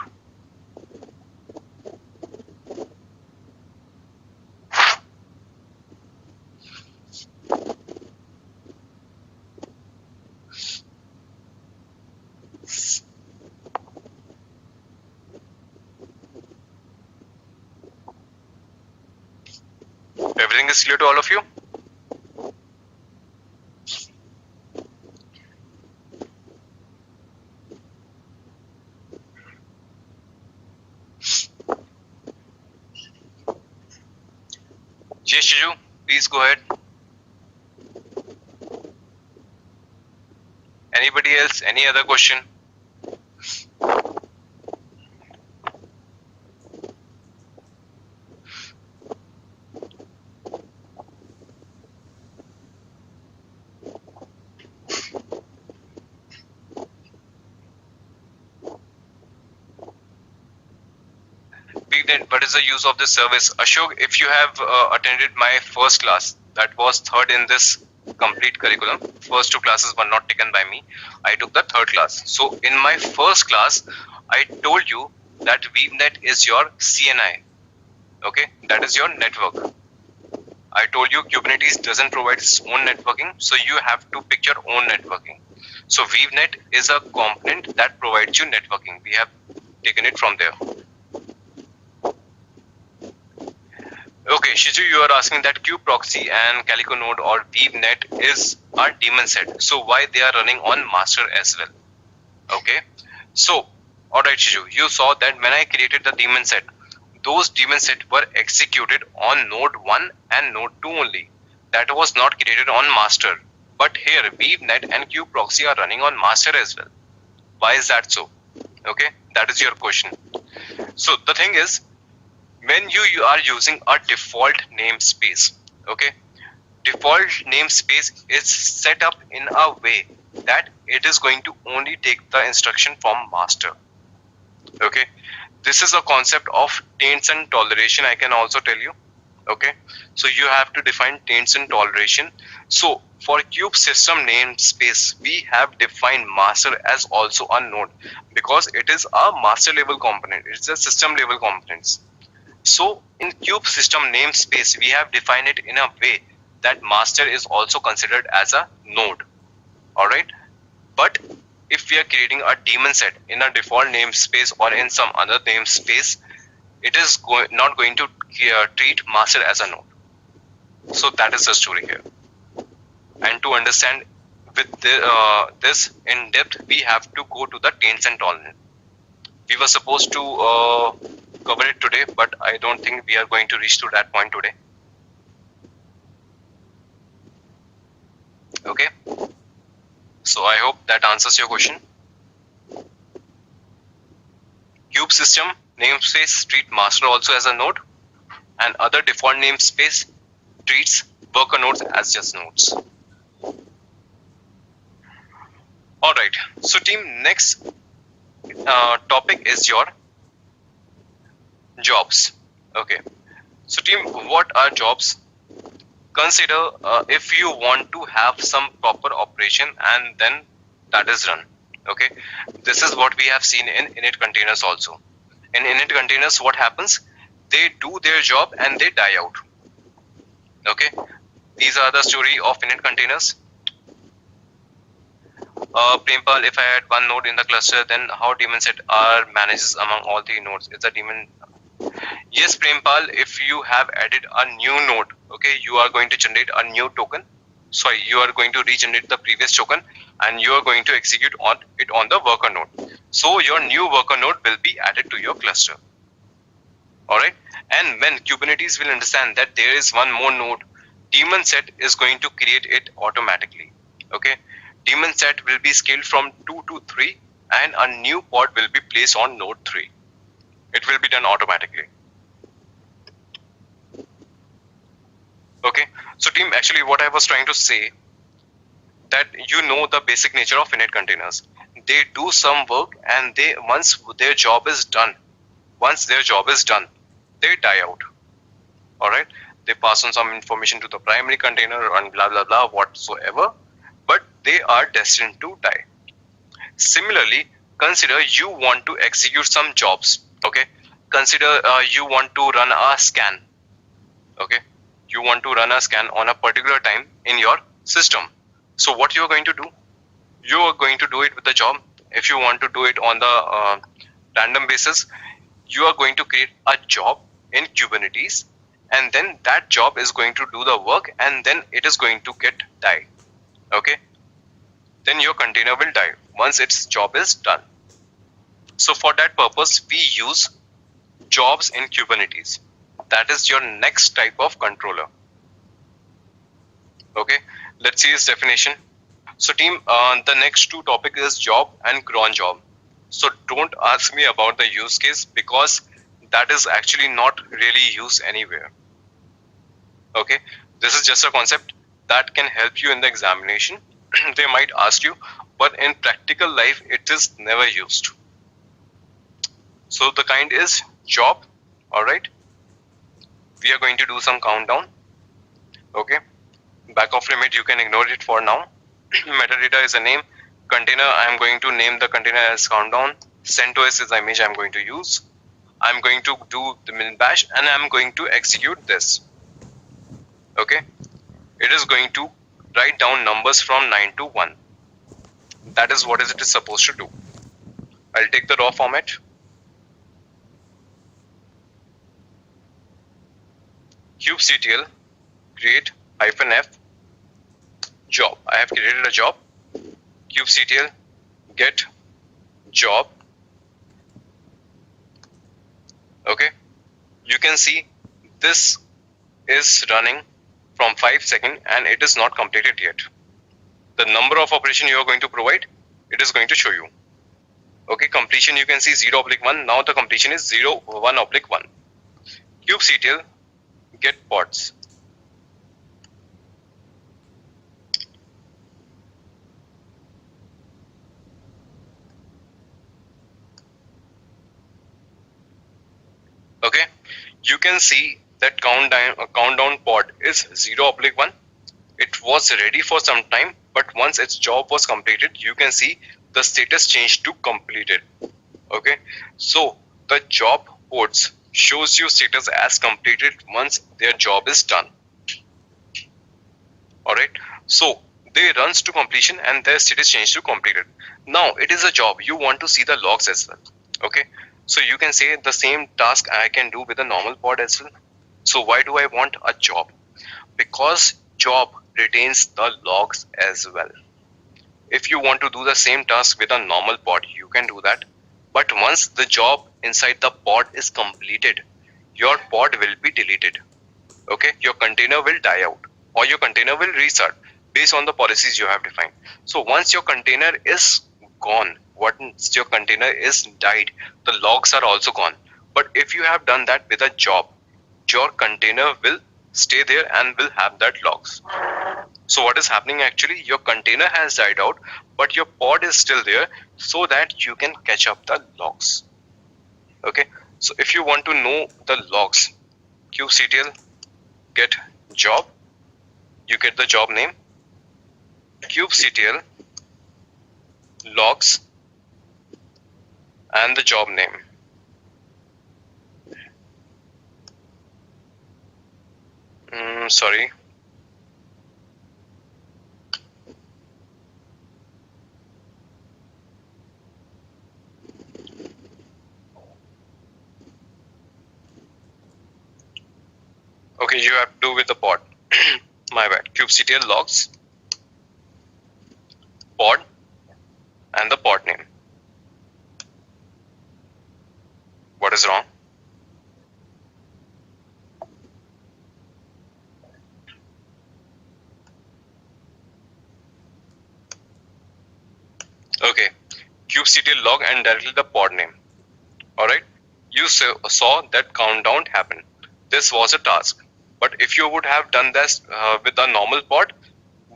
Speaker 2: Everything is clear to all of you? Yes, Shiju, please go ahead. Anybody else? Any other question? VNet, what is the use of this service? Ashok, if you have attended my first class, that was third in this complete curriculum. First two classes were not taken by me. I took the third class. So in my first class, I told you that VNet is your CNI. Okay, that is your network. I told you Kubernetes doesn't provide its own networking, so you have to pick your own networking. So VNet is a component that provides you networking. We have taken it from there. Okay, Shiju, you are asking that kubeproxy and Calico node or VNet is a daemon set. So why they are running on master as well? Okay, so alright Shiju, you saw that when I created the daemon set, those daemon set were executed on node 1 and node 2 only. That was not created on master. But here VNet and kubeproxy are running on master as well. Why is that so? Okay, that is your question. So the thing is, when you are using a default namespace, okay, default namespace is set up in a way that it is going to only take the instruction from master. Okay, this is a concept of taints and toleration, I can also tell you. Okay, so you have to define taints and toleration. So for kube system namespace, we have defined master as also a node because it is a master level component. It's a system level components. So in kube system namespace, we have defined it in a way that master is also considered as a node. All right, but if we are creating a daemon set in a default namespace or in some other namespace, it is not going to treat master as a node. So that is the story here. And to understand with this in depth, we have to go to the taints and tolerance. We were supposed to cover it today, but I don't think we are going to reach to that point today. Okay, so I hope that answers your question. Kube system namespace treat master also as a node, and other default namespace treats worker nodes as just nodes. Alright, so team, next topic is your jobs. Okay, so team, what are jobs? Consider if you want to have some proper operation and then that is run. Okay, this is what we have seen in init containers also. In init containers, what happens? They do their job and they die out. Okay, these are the story of init containers. Prempal, if I had one node in the cluster, then how daemon set are manages among all three nodes? It's a daemon. Yes, Prempal, if you have added a new node, okay, you are going to generate a new token. Sorry, you are going to regenerate the previous token and you are going to execute on it on the worker node. So your new worker node will be added to your cluster. Alright, and when Kubernetes will understand that there is one more node, daemon set is going to create it automatically. Okay, daemon set will be scaled from 2 to 3 and a new pod will be placed on node 3. It will be done automatically. Okay, so team, actually what I was trying to say, that you know the basic nature of init containers. They do some work and they once their job is done, they die out. Alright, they pass on some information to the primary container and blah blah blah whatsoever, but they are destined to die. Similarly, consider you want to execute some jobs. Okay, consider you want to run a scan. Okay, you want to run a scan on a particular time in your system. So what you are going to do? You are going to do it with the job. If you want to do it on the random basis, you are going to create a job in Kubernetes, and then that job is going to do the work, and then it is going to get die. Okay, then your container will die once its job is done. So for that purpose, we use jobs in Kubernetes. That is your next type of controller. Okay, let's see its definition. So team, the next two topic is job and cron job. So don't ask me about the use case because that is actually not really used anywhere. Okay, this is just a concept that can help you in the examination. They might ask you, but in practical life, it is never used. So the kind is job. Alright, we are going to do some countdown. Okay, back of limit you can ignore it for now. Metadata is a name. Container, I am going to name the container as countdown. CentOS is the image I am going to use. I am going to do the min bash and I am going to execute this. Okay, it is going to write down numbers from 9 to 1. That is what it is supposed to do. I'll take the raw format. kubectl create -f job. I have created a job. kubectl get job. Okay, you can see this is running from 5 seconds and it is not completed yet. The number of operation you are going to provide, it is going to show you. Okay, completion you can see 0/1. Now the completion is 0/1/1. kubectl get pods. Okay, you can see that countdown pod is 0/1. It was ready for some time, but once its job was completed, you can see the status changed to completed. Okay, so the job pods shows you status as completed once their job is done. Alright, so they runs to completion and their status changed to completed. Now it is a job, you want to see the logs as well. Okay, so you can say the same task I can do with a normal pod as well. So why do I want a job? Because job retains the logs as well. If you want to do the same task with a normal pod, you can do that. But once the job inside the pod is completed, your pod will be deleted. Okay, your container will die out or your container will restart based on the policies you have defined. So once your container is gone, once your container is died, the logs are also gone. But if you have done that with a job, your container will stay there and will have that logs. So what is happening actually, your container has died out, but your pod is still there so that you can catch up the logs. Okay, so if you want to know the logs, kubectl get job, you get the job name, kubectl logs and the job name. Sorry. Okay, you have to do with the pod. My bad. kubectl logs, pod, and the pod name. What is wrong? Okay, kubectl log and directly the pod name. Alright, you saw that countdown happen. This was a task. But if you would have done this with a normal pod,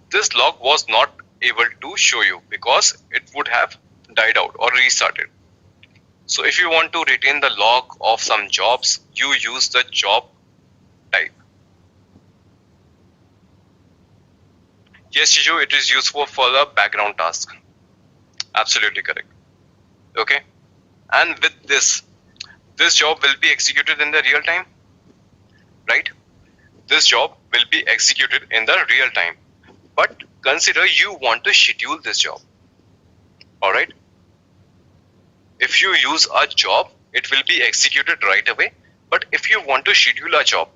Speaker 2: this log was not able to show you because it would have died out or restarted. So if you want to retain the log of some jobs, you use the job type. Yes, Shiju, it is useful for the background task. Absolutely correct. Okay, and with this job will be executed in the real time, right? This job will be executed in the real time, but consider you want to schedule this job. All right, if you use a job, it will be executed right away, but if you want to schedule a job,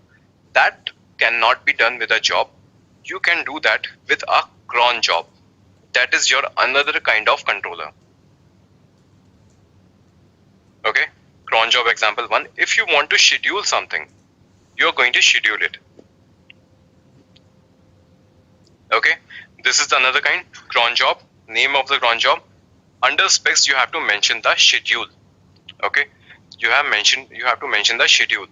Speaker 2: that cannot be done with a job. You can do that with a cron job. That is your another kind of controller. Okay, cron job example 1. If you want to schedule something, you are going to schedule it. Okay, this is another kind, cron job, name of the cron job. Under specs, you have to mention the schedule. Okay, you have to mention the schedule.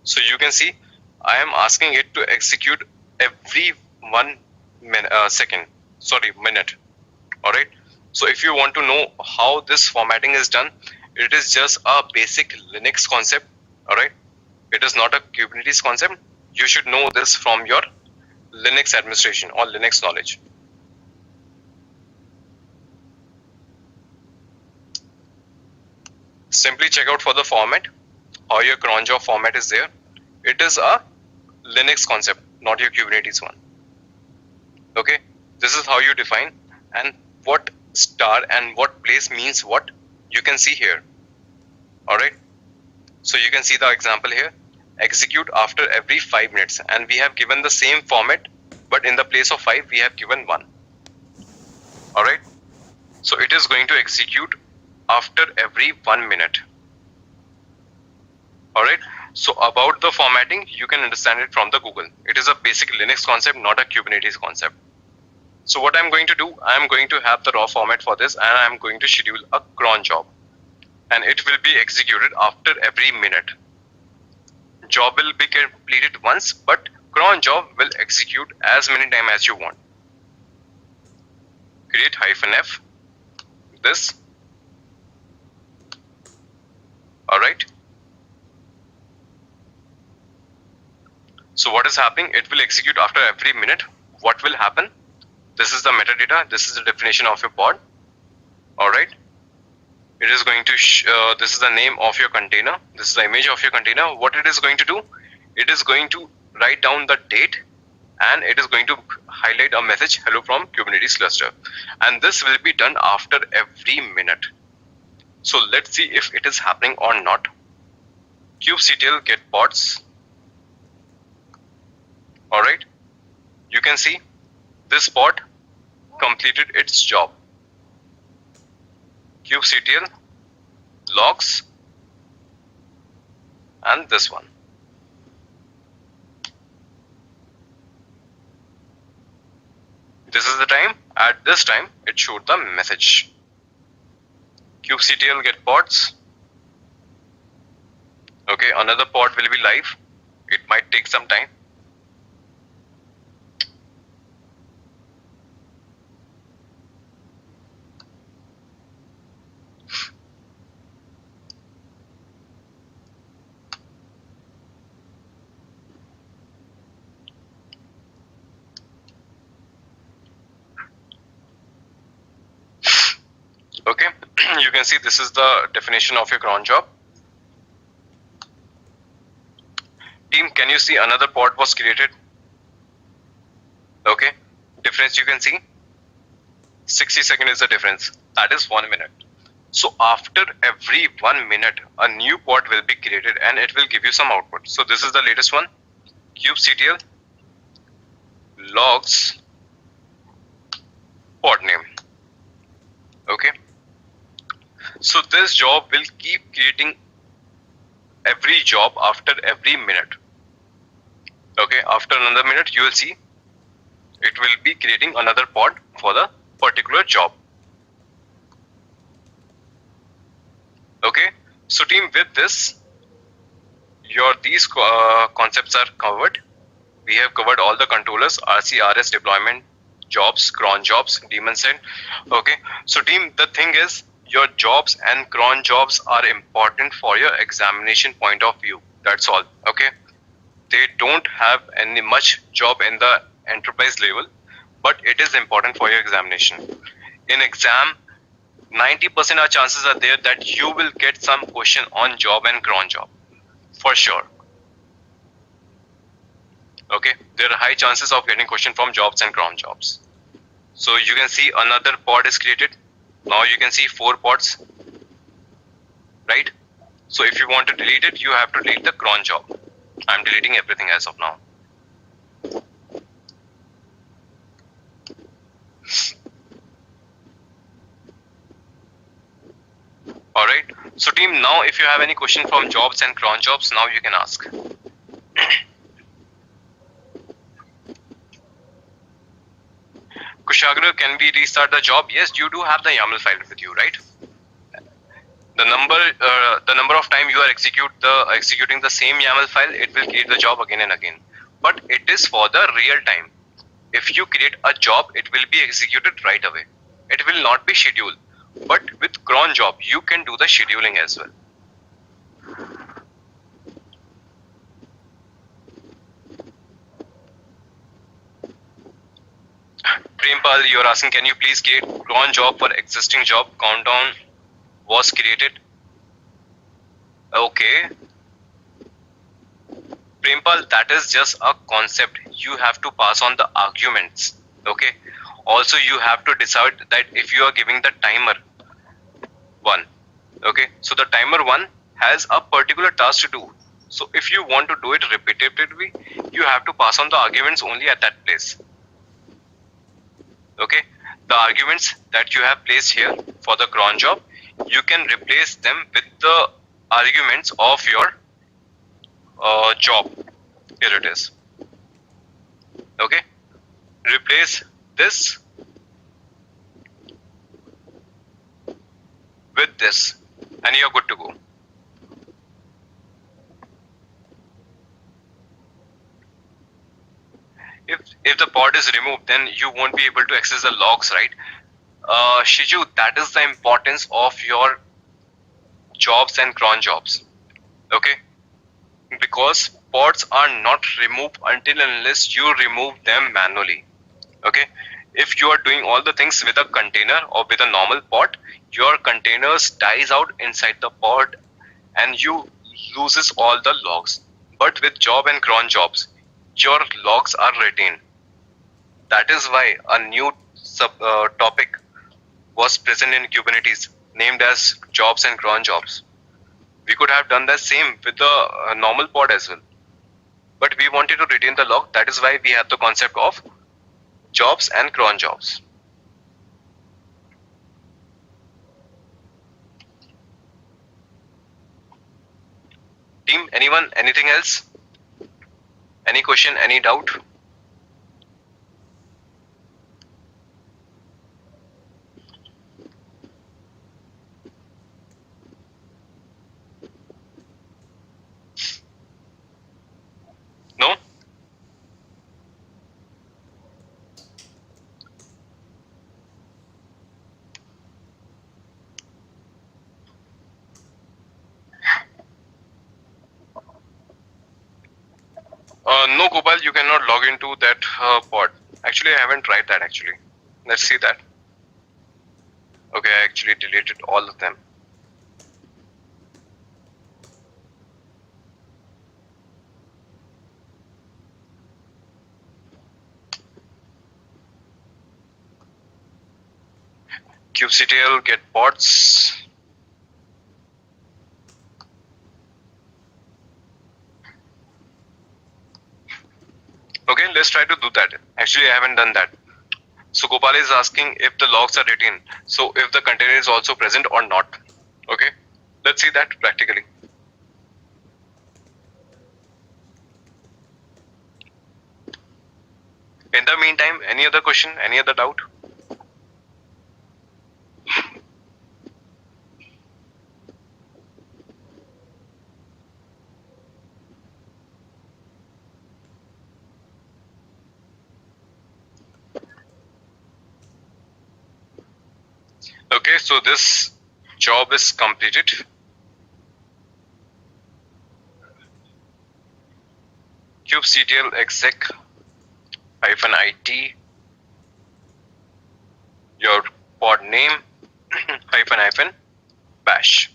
Speaker 2: So you can see, I am asking it to execute every 1 minute. All right. So if you want to know how this formatting is done, it is just a basic Linux concept. All right. It is not a Kubernetes concept. You should know this from your Linux administration or Linux knowledge. Simply check out for the format, how your cron job format is there. It is a Linux concept, not your Kubernetes one. Okay, this is how you define, and what star and what place means what, you can see here. Alright, so you can see the example here, execute after every 5 minutes, and we have given the same format, but in the place of 5 we have given 1. Alright, so it is going to execute after every 1 minute. Alright, so about the formatting, you can understand it from the Google. It is a basic Linux concept, not a Kubernetes concept. So what I'm going to do, I'm going to have the raw format for this, and I'm going to schedule a cron job, and it will be executed after every minute. Job will be completed once, but cron job will execute as many times as you want. Create -f this. Alright, so what is happening, it will execute after every minute. What will happen, this is the metadata, this is the definition of your pod. Alright, it is going to this is the name of your container, this is the image of your container. What it is going to do, it is going to write down the date, and it is going to highlight a message, hello from Kubernetes cluster, and this will be done after every minute. So let's see if it is happening or not. kubectl get pods. Alright, you can see this pod completed its job. kubectl logs, and this one. This is the time. At this time, it showed the message. kubectl get pods. Okay, another pod will be live. It might take some time. Okay, you can see this is the definition of your cron job. Team, can you see another pod was created? Okay, difference you can see, 60 seconds is the difference, that is 1 minute. So after every 1 minute, a new pod will be created, and it will give you some output. So this is the latest one, kubectl logs pod name. Okay, so this job will keep creating every job after every minute. Okay, after another minute, you will see it will be creating another pod for the particular job. Okay, so team, with this, these concepts are covered. We have covered all the controllers, RC, RS deployment, jobs, cron jobs, daemon set. Okay, so team, the thing is, your jobs and cron jobs are important for your examination point of view. That's all. Okay, they don't have any much job in the enterprise level, but it is important for your examination. In exam, 90% of chances are there that you will get some question on job and cron job, for sure. Okay, there are high chances of getting question from jobs and cron jobs. So you can see another pod is created. Now you can see 4 pods, right? So if you want to delete it, you have to delete the cron job. I'm deleting everything as of now. Alright, so team, now if you have any question from jobs and cron jobs, now you can ask. Kushagra, can we restart the job? Yes, you do have the YAML file with you, right? The number of time you are executing the same YAML file, it will create the job again and again. But it is for the real time. If you create a job, it will be executed right away. It will not be scheduled. But with cron job, you can do the scheduling as well. Prempal, you're asking, can you please create cron job for existing job? Countdown was created. Okay. Prempal, that is just a concept. You have to pass on the arguments. Okay. Also, you have to decide that if you are giving the timer 1. Okay. So the timer 1 has a particular task to do. So if you want to do it repetitively, you have to pass on the arguments only at that place. Okay. The arguments that you have placed here for the cron job, you can replace them with the arguments of your job. Here it is. Okay. Replace this with this and you're good to go. If the pod is removed, then you won't be able to access the logs, right? Shiju, that is the importance of your jobs and cron jobs. Okay? Because pods are not removed until unless you remove them manually. Okay? If you are doing all the things with a container or with a normal pod, your containers dies out inside the pod and you loses all the logs. But with job and cron jobs, your logs are retained. That is why a new topic was present in Kubernetes named as jobs and cron jobs. We could have done the same with the normal pod as well. But we wanted to retain the log. That is why we have the concept of jobs and cron jobs. Team, anyone, anything else? Any question, any doubt? No? No, Gopal, you cannot log into that pod. Actually, I haven't tried that actually. Let's see that. Okay, I actually deleted all of them. kubectl get pods. Okay, let's try to do that. Actually, I haven't done that. So Gopal is asking if the logs are retained. So if the container is also present or not. Okay, let's see that practically. In the meantime, any other question, any other doubt? Okay, so this job is completed. kubectl exec -it, your pod name --bash.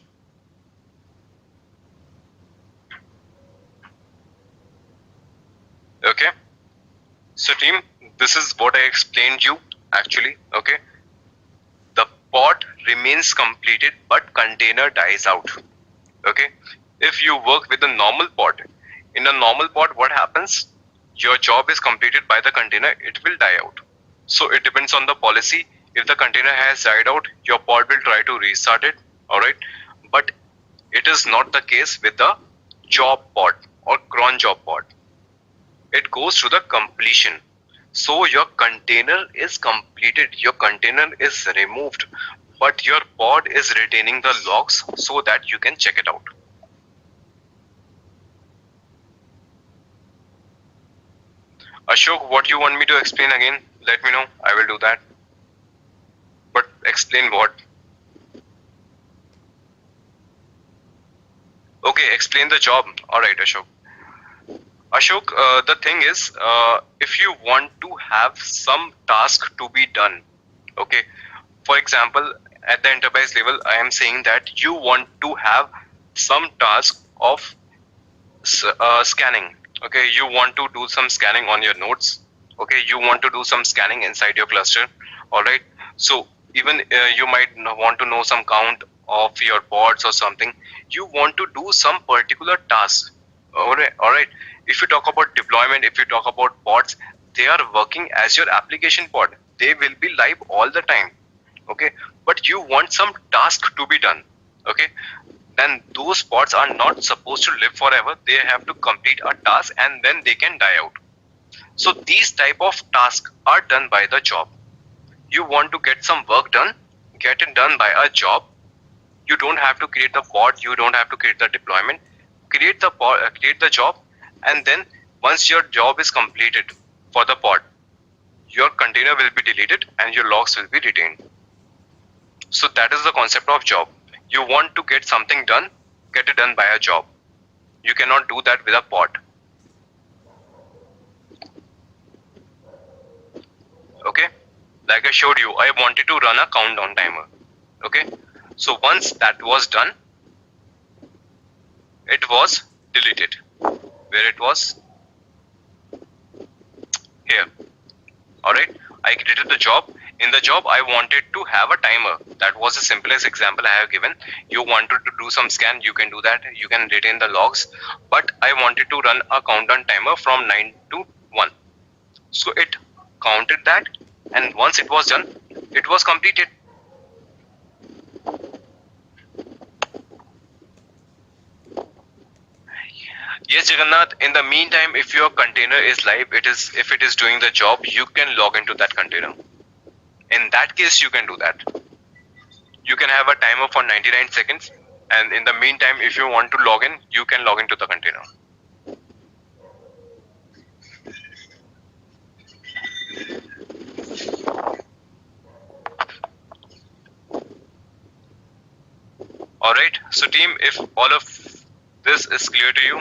Speaker 2: Okay, so team, this is what I explained you actually. Okay, the pod remains completed but container dies out. Okay, if you work with a normal pod, in a normal pod what happens, your job is completed by the container, it will die out. So it depends on the policy. If the container has died out, your pod will try to restart it. All right, but it is not the case with the job pod or cron job pod. It goes to the completion. So your container is completed, your container is removed, but your pod is retaining the logs so that you can check it out. Ashok, what you want me to explain again? Let me know, I will do that. But explain what? Okay, explain the job. Alright, Ashok. Ashok, the thing is, if you want to have some task to be done, okay, for example, at the enterprise level, I am saying that you want to have some task of scanning. Okay, you want to do some scanning on your nodes. Okay, you want to do some scanning inside your cluster. All right. So even you might want to know some count of your pods or something. You want to do some particular task. All right. All right. If you talk about deployment, if you talk about pods, they are working as your application pod. They will be live all the time. Okay, but you want some task to be done. Okay, then those pods are not supposed to live forever. They have to complete a task and then they can die out. So these type of tasks are done by the job. You want to get some work done, get it done by a job. You don't have to create the pod, you don't have to create the deployment. Create the pod, create the job, and then once your job is completed for the pod, your container will be deleted and your logs will be retained. So that is the concept of job. You want to get something done, get it done by a job. You cannot do that with a pod. Okay, like I showed you, I wanted to run a countdown timer. Okay, so once that was done, it was deleted. Where it was? Here. Alright, I created the job. In the job, I wanted to have a timer. That was the simplest example I have given. You wanted to do some scan, you can do that. You can retain the logs. But I wanted to run a countdown timer from 9 to 1. So it counted that, and once it was done, it was completed. Yes, Jagannath, in the meantime, if your container is live, if it is doing the job, you can log into that container. In that case, you can do that. You can have a timer for 99 seconds, and in the meantime, if you want to log in, you can log into the container. Alright, so team, if all of this is clear to you,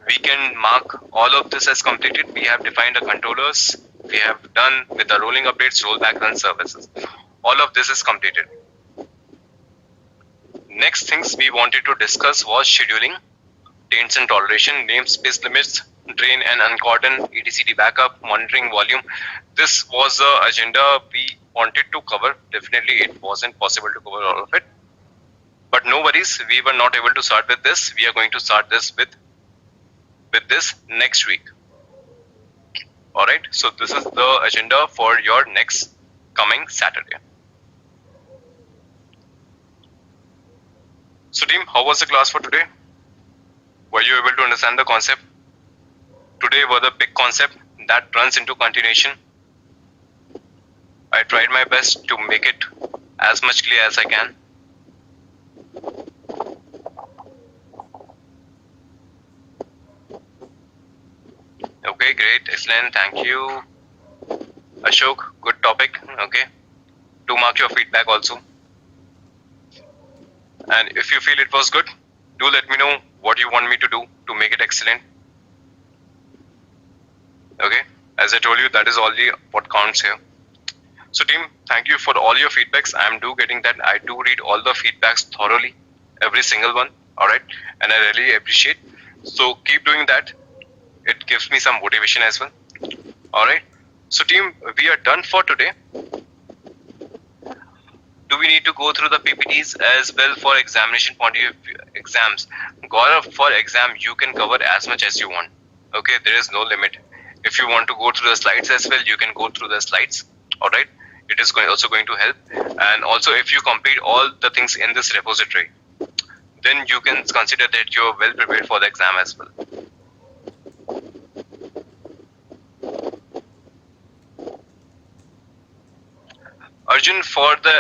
Speaker 2: we can mark all of this as completed. We have defined the controllers. We have done with the rolling updates, rollbacks, and services. All of this is completed. Next things we wanted to discuss was scheduling, taints and toleration, namespace limits, drain and uncordon, etcd backup, monitoring volume. This was the agenda we wanted to cover. Definitely it wasn't possible to cover all of it. But no worries, we were not able to start with this. We are going to start this with this next week. Alright, so this is the agenda for your next coming Saturday. So team, how was the class for today? Were you able to understand the concept? Today was the big concept that runs into continuation. I tried my best to make it as much clear as I can. Okay, great, excellent, thank you. Ashok, good topic, okay. Do mark your feedback also. And if you feel it was good, do let me know what you want me to do to make it excellent. Okay, as I told you, that is only what counts here. So team, thank you for all your feedbacks. I am getting that. I do read all the feedbacks thoroughly, every single one. All right, and I really appreciate. So keep doing that. It gives me some motivation as well. All right. So team, we are done for today. Do we need to go through the PPTs as well for examination point of view exams? Gaurav, for exam, you can cover as much as you want. Okay, there is no limit. If you want to go through the slides as well, you can go through the slides. All right. It is also going to help. And also, if you complete all the things in this repository, then you can consider that you're well prepared for the exam as well. Arjun, for the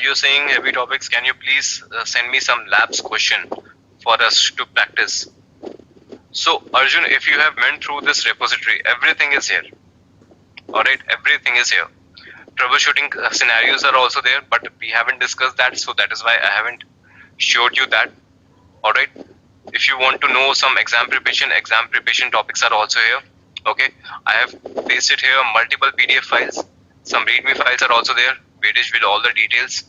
Speaker 2: you're saying heavy topics, can you please send me some labs question for us to practice? So Arjun, if you have went through this repository, everything is here. All right, everything is here. Troubleshooting scenarios are also there, but we haven't discussed that, so that is why I haven't showed you that. All right, If you want to know some exam preparation topics are also here. Okay, I have pasted here multiple PDF files. Some README files are also there, weightage with all the details.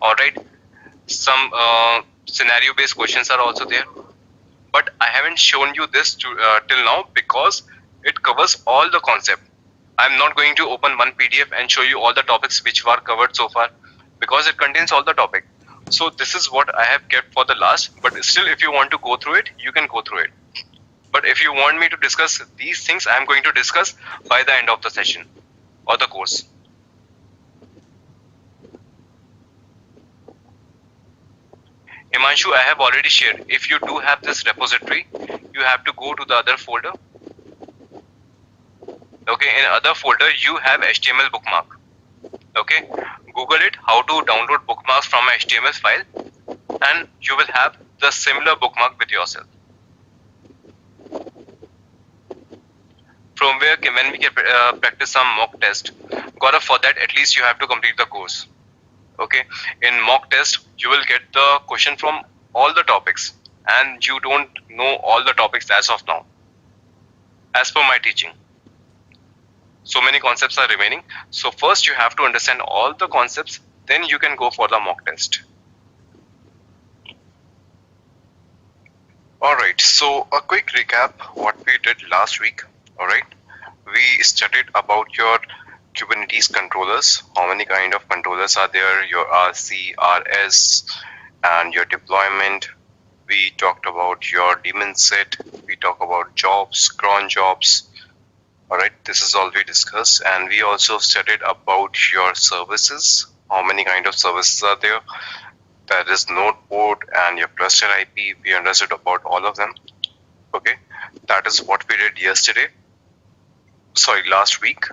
Speaker 2: All right, some scenario-based questions are also there. But I haven't shown you this till now because it covers all the concept. I'm not going to open one PDF and show you all the topics which were covered so far because it contains all the topic. So this is what I have kept for the last, but still if you want to go through it, you can go through it. But if you want me to discuss these things, I'm going to discuss by the end of the session or the course. Himanshu, I have already shared. If you do have this repository, you have to go to the other folder. Okay, in other folder, you have HTML bookmark. Okay, Google it, how to download bookmarks from a HTML file, and you will have the similar bookmark with yourself. From where when we can practice some mock test. Gaurav, for that at least you have to complete the course. Okay, in mock test you will get the question from all the topics, and you don't know all the topics as of now. As per my teaching, so many concepts are remaining. So first you have to understand all the concepts, then you can go for the mock test. Alright, so a quick recap what we did last week. Alright, we studied about your Kubernetes controllers, how many kind of controllers are there, your RC, RS, and your deployment. We talked about your daemon set, we talked about jobs, cron jobs. Alright, this is all we discussed, and we also studied about your services, how many kind of services are there. That is node port and your cluster IP. We understood about all of them. Okay, that is what we did last week.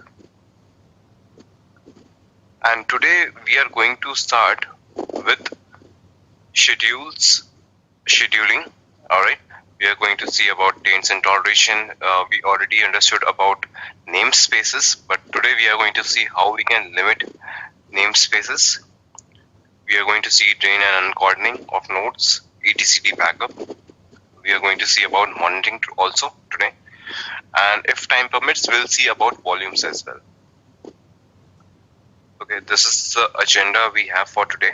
Speaker 2: And today we are going to start with scheduling. All right, we are going to see about taints and toleration. We already understood about namespaces, but today we are going to see how we can limit namespaces. We are going to see drain and uncordoning of nodes, etcd backup. We are going to see about monitoring also today. And if time permits, we'll see about volumes as well. Okay, this is the agenda we have for today.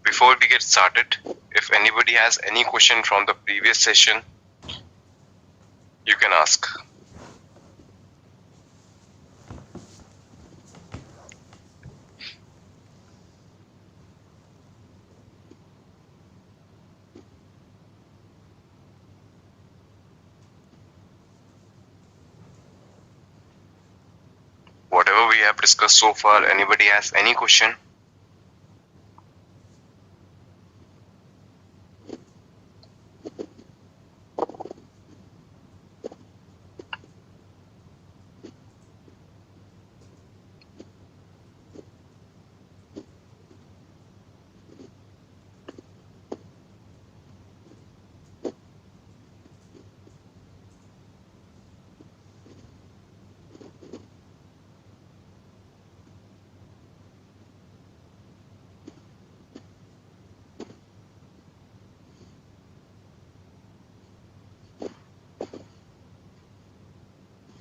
Speaker 2: Before we get started, if anybody has any question from the previous session, you can ask. Whatever we have discussed so far, anybody has any question?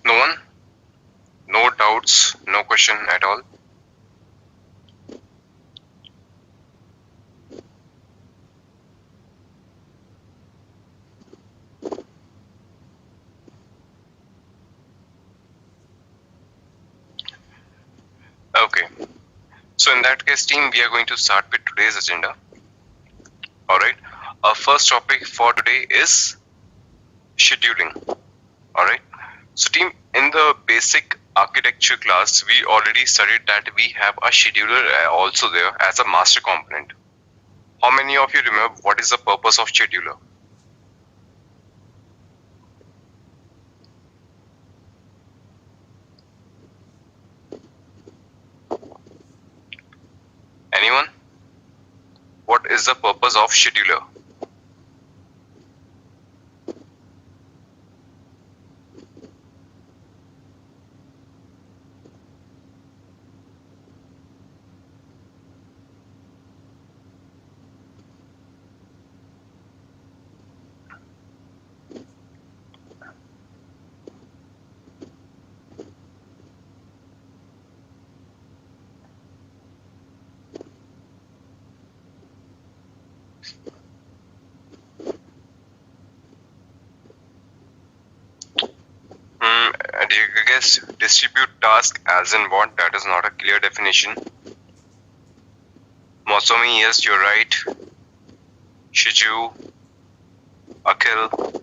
Speaker 2: No one? No doubts, no question at all? Okay. So in that case, team, we are going to start with today's agenda. All right. Our first topic for today is scheduling. All right. So team, in the basic architecture class, we already studied that we have a scheduler also there as a master component. How many of you remember what is the purpose of scheduler? Anyone? What is the purpose of scheduler? And you guess distribute task as in what? That is not a clear definition. Mosomi, yes, you're right. Shiju, Akhil,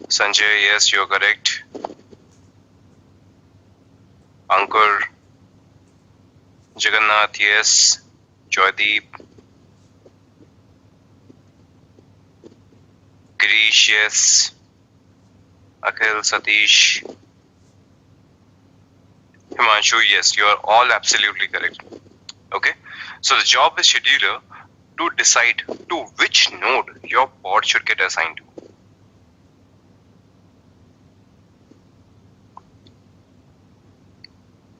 Speaker 2: Sanjay, yes, you're correct. Ankur, Jagannath, yes. Joydeep, Girish, yes. Akhil, Satish, Himanshu, yes, you are all absolutely correct. Okay, so the job is scheduler to decide to which node your pod should get assigned to.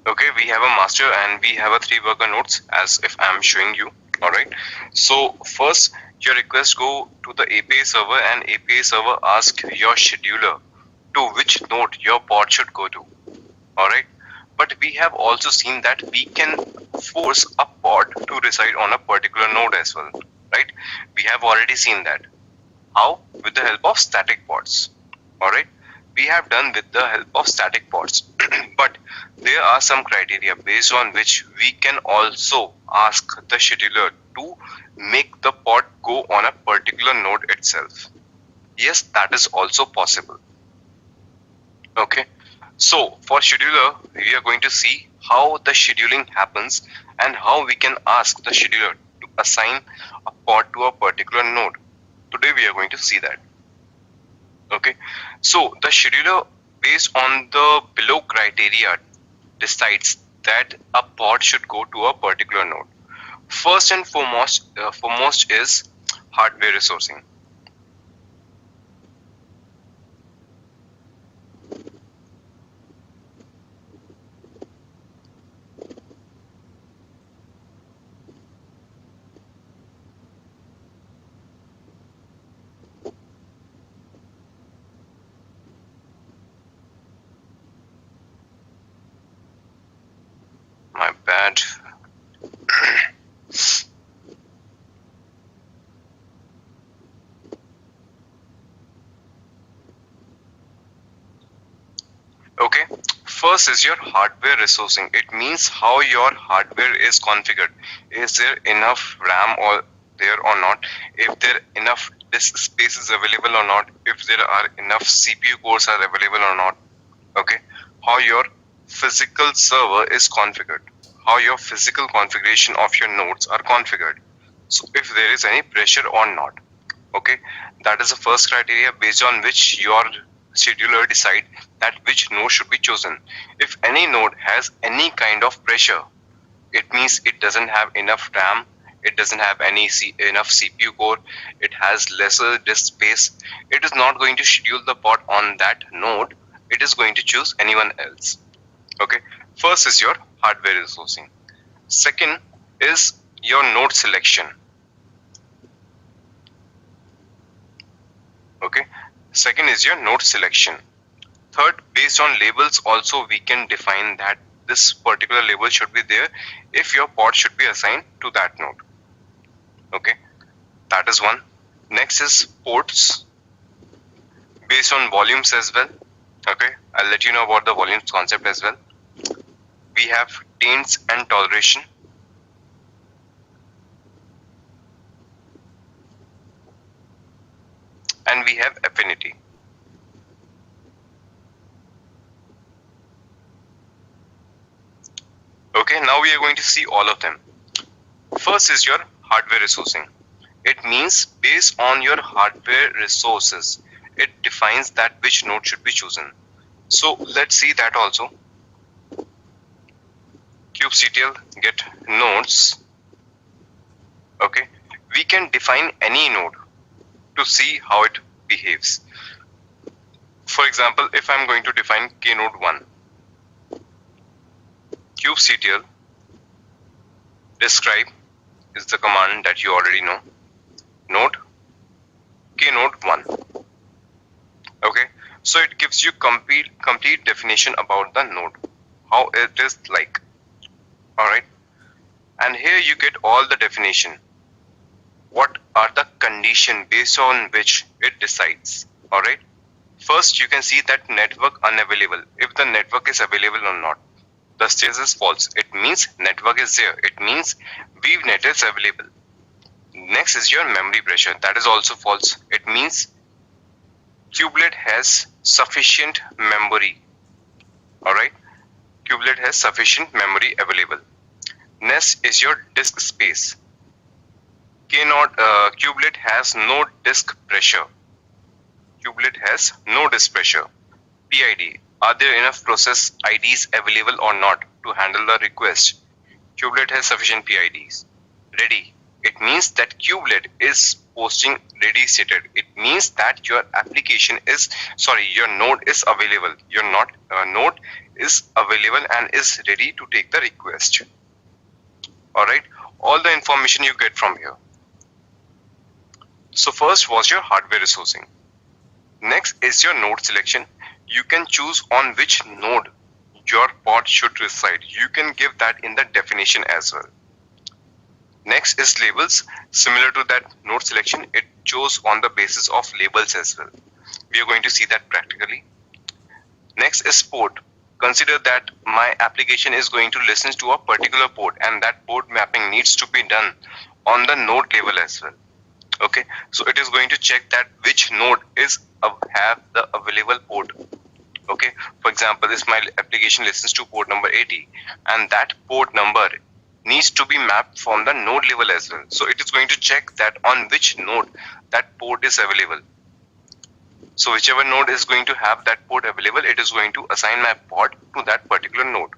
Speaker 2: Okay, we have a master and we have a 3 worker nodes as if I'm showing you. Alright, so first your request go to the API server and API server asks your scheduler to which node your pod should go to. Alright, but we have also seen that we can force a pod to reside on a particular node as well. Right, we have already seen that. How? With the help of static pods. Alright, we have done with the help of static pods. But there are some criteria based on which we can also ask the scheduler to make the pod go on a particular node itself. Yes, that is also possible. Okay, so for scheduler, we are going to see how the scheduling happens and how we can ask the scheduler to assign a pod to a particular node. Today we are going to see that. Okay, so the scheduler based on the below criteria decides that a pod should go to a particular node. First and foremost is hardware resourcing. My bad. Okay, first is your hardware resourcing. It means how your hardware is configured. Is there enough RAM or there or not? If there enough disk space is available or not? If there are enough CPU cores are available or not? Okay, how your physical server is configured, how your physical configuration of your nodes are configured. So if there is any pressure or not. Okay, that is the first criteria based on which your scheduler decide that which node should be chosen. If any node has any kind of pressure, it means it doesn't have enough RAM, it doesn't have enough CPU core, it has lesser disk space, it is not going to schedule the pod on that node, it is going to choose anyone else. Okay, first is your hardware resourcing. Second is your node selection. Okay, second is your node selection. Third, based on labels also we can define that this particular label should be there if your pod should be assigned to that node. Okay, that is one. Next is ports based on volumes as well. Okay, I'll let you know about the volumes concept as well. We have taints and toleration. And we have affinity. Okay, now we are going to see all of them. First is your hardware resourcing. It means based on your hardware resources, it defines that which node should be chosen. So let's see that also. kubectl get nodes. Okay, we can define any node to see how it behaves. For example, if I'm going to define k node 1, kubectl describe is the command that you already know. Node k node 1. Okay, so it gives you complete definition about the node, how it is like. All right, And here you get all the definition. What are the condition based on which it decides? Alright. First, you can see that network unavailable. If the network is available or not. The status is false. It means network is there. It means VNet is available. Next is your memory pressure. That is also false. It means kubelet has sufficient memory. Alright. Kubelet has sufficient memory available. Next is your disk space. Kubelet has no disk pressure. Kubelet has no disk pressure. PID. Are there enough process IDs available or not to handle the request? Kubelet has sufficient PIDs. Ready. It means that kubelet is posting ready stated. It means that your your node is available. Your node is available and is ready to take the request. Alright. All the information you get from here. So first was your hardware resourcing. Next is your node selection. You can choose on which node your pod should reside. You can give that in the definition as well. Next is labels. Similar to that node selection, it chose on the basis of labels as well. We are going to see that practically. Next is port. Consider that my application is going to listen to a particular port and that port mapping needs to be done on the node level as well. Okay, so it is going to check that which node have the available port. Okay, for example, this my application listens to port number 80 and that port number needs to be mapped from the node level as well. So it is going to check that on which node that port is available. So whichever node is going to have that port available, it is going to assign my pod to that particular node.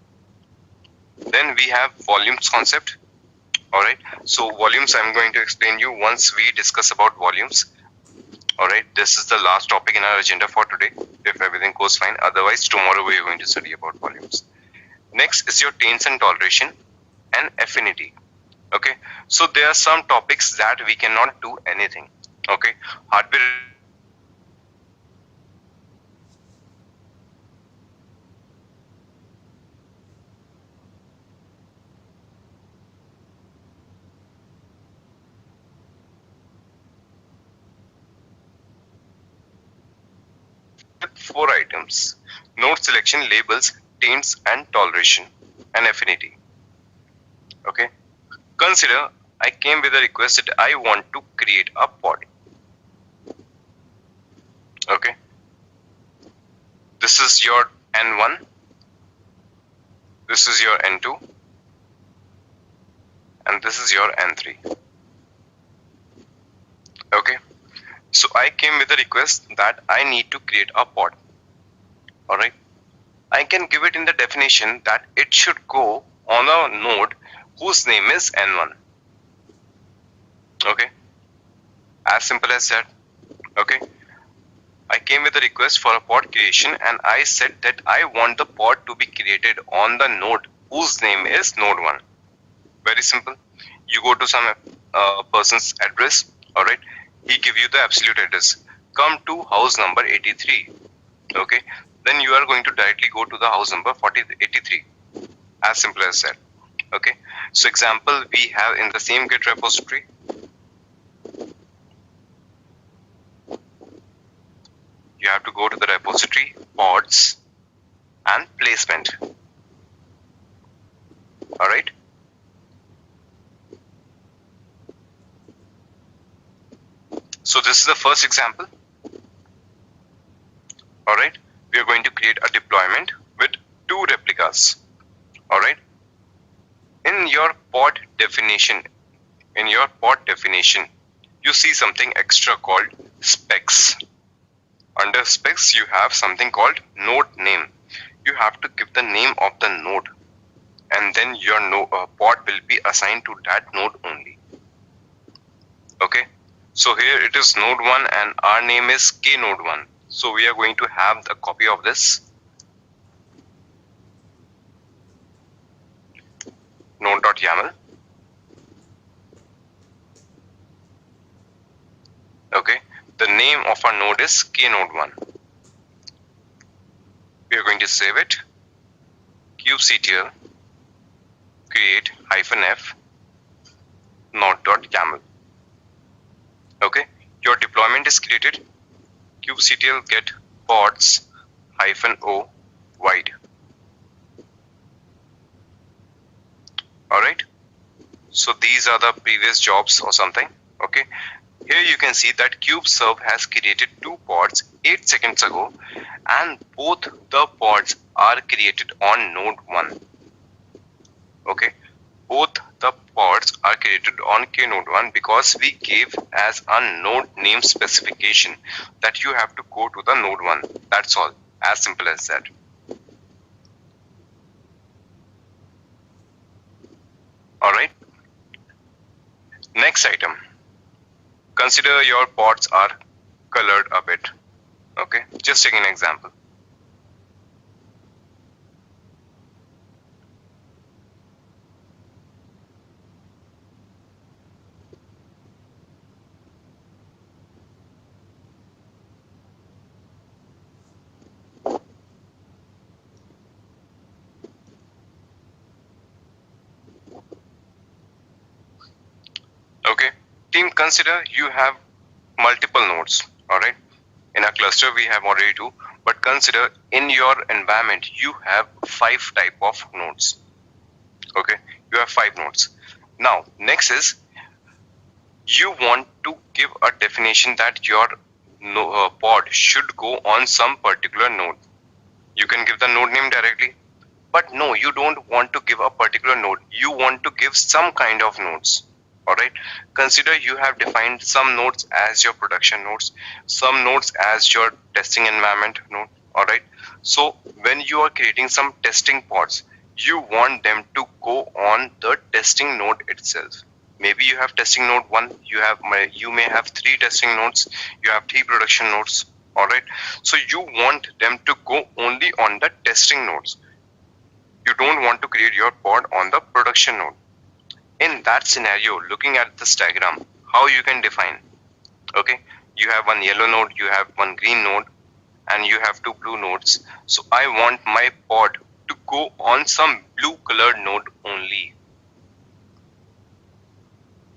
Speaker 2: Then we have volumes concept. Alright, so volumes I'm going to explain you once we discuss about volumes. Alright, this is the last topic in our agenda for today, if everything goes fine. Otherwise, tomorrow we are going to study about volumes. Next is your taints and toleration and affinity. Okay, so there are some topics that we cannot do anything. Okay, hardware four items: node selection, labels, taints and toleration and affinity. Okay, consider I came with a request that I want to create a pod. Okay, this is your N1, this is your N2 and this is your N3. Okay, so I came with a request that I need to create a pod. Alright, I can give it in the definition that it should go on a node whose name is N1. Okay, as simple as that. Okay, I came with a request for a pod creation and I said that I want the pod to be created on the node whose name is node1. Very simple. You go to some person's address. Alright, he give you the absolute address. Come to house number 83. Okay, then you are going to directly go to the house number 83. As simple as that. Okay, so example we have in the same Git repository. You have to go to the repository, pods and placement. Alright. So this is the first example. Alright, we are going to create a deployment with 2 replicas. Alright. In your pod definition, you see something extra called specs. Under specs, you have something called node name. You have to give the name of the node and then your pod will be assigned to that node only. Okay, so here it is node 1 and our name is K node 1. So we are going to have the copy of this node.yaml. Okay, the name of our node is K node 1. We are going to save it. Kubectl create -f node.yaml. Okay, your deployment is created. kubectl get pods -o wide. Alright, so these are the previous jobs or something. Okay, here you can see that kubeserve has created 2 pods 8 seconds ago, and both the pods are created on node 1. Okay, both the pods are created on K node 1 because we gave as a node name specification that you have to go to the node 1. That's all, as simple as that. Alright, next item. Consider your pods are colored a bit. Okay, just take an example. Okay, team, consider you have multiple nodes. Alright, in a cluster we have already 2, but consider in your environment you have 5 type of nodes. Okay, you have 5 nodes. Now next is you want to give a definition that your pod should go on some particular node. You can give the node name directly, but no, you don't want to give a particular node. You want to give some kind of nodes. Alright, consider you have defined some nodes as your production nodes, some nodes as your testing environment node. Alright, so when you are creating some testing pods, you want them to go on the testing node itself. Maybe you have testing node 1, you may have 3 testing nodes, you have 3 production nodes. Alright, so you want them to go only on the testing nodes. You don't want to create your pod on the production node. In that scenario, looking at this diagram, how you can define? Okay, you have one yellow node, you have one green node, and you have 2 blue nodes. So I want my pod to go on some blue colored node only.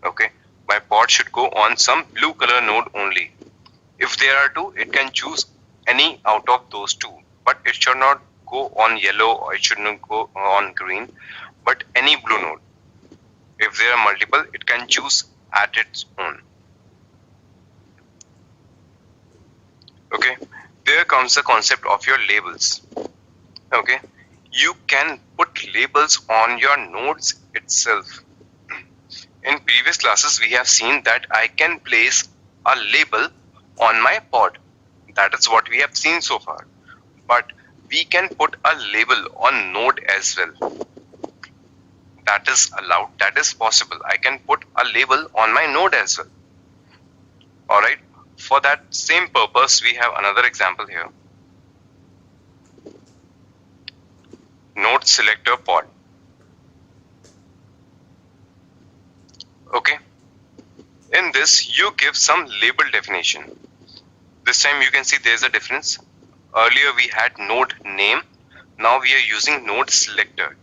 Speaker 2: Okay, my pod should go on some blue color node only. If there are 2, it can choose any out of those 2, but it should not go on yellow or it should not go on green, but any blue node. If there are multiple, it can choose at its own. Okay, there comes the concept of your labels. Okay, you can put labels on your nodes itself. In previous classes, we have seen that I can place a label on my pod. That is what we have seen so far. But we can put a label on node as well. That is allowed, that is possible. I can put a label on my node as well. Alright, for that same purpose, we have another example here. Node selector pod. Okay, in this you give some label definition. This time you can see there is a difference. Earlier we had node name, now we are using node selector.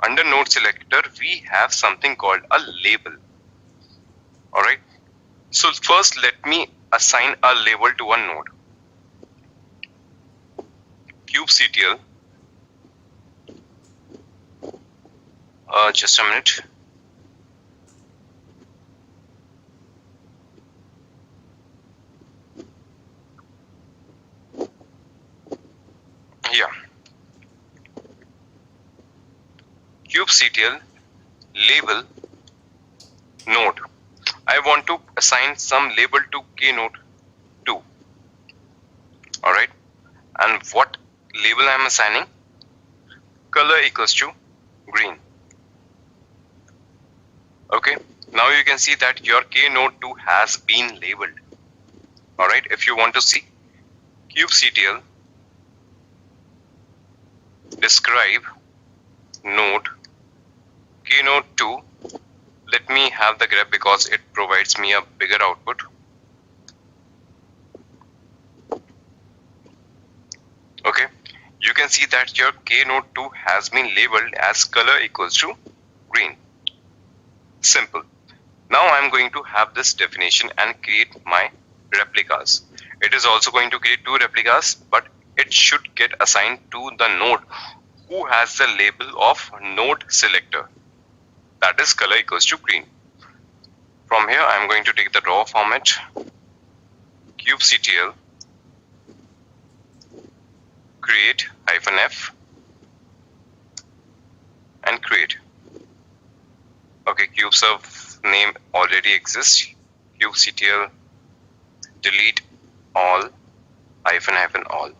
Speaker 2: Under node selector, we have something called a label. Alright, so first let me assign a label to one node. kubectl, just a minute. Yeah. kubectl label node. I want to assign some label to k node 2. Alright, and what label I am assigning? Color equals to green. Okay, now you can see that your k node 2 has been labeled. Alright, if you want to see, kubectl describe node k node 2. Let me have the grep because it provides me a bigger output. Okay, you can see that your k node 2 has been labeled as color equals to green. Simple. Now I'm going to have this definition and create my replicas. It is also going to create 2 replicas, but it should get assigned to the node who has the label of node selector. That is color equals to green. From here, I'm going to take the raw format, kubectl, create -f, and create. Okay, kubeserve name already exists. kubectl delete all -all.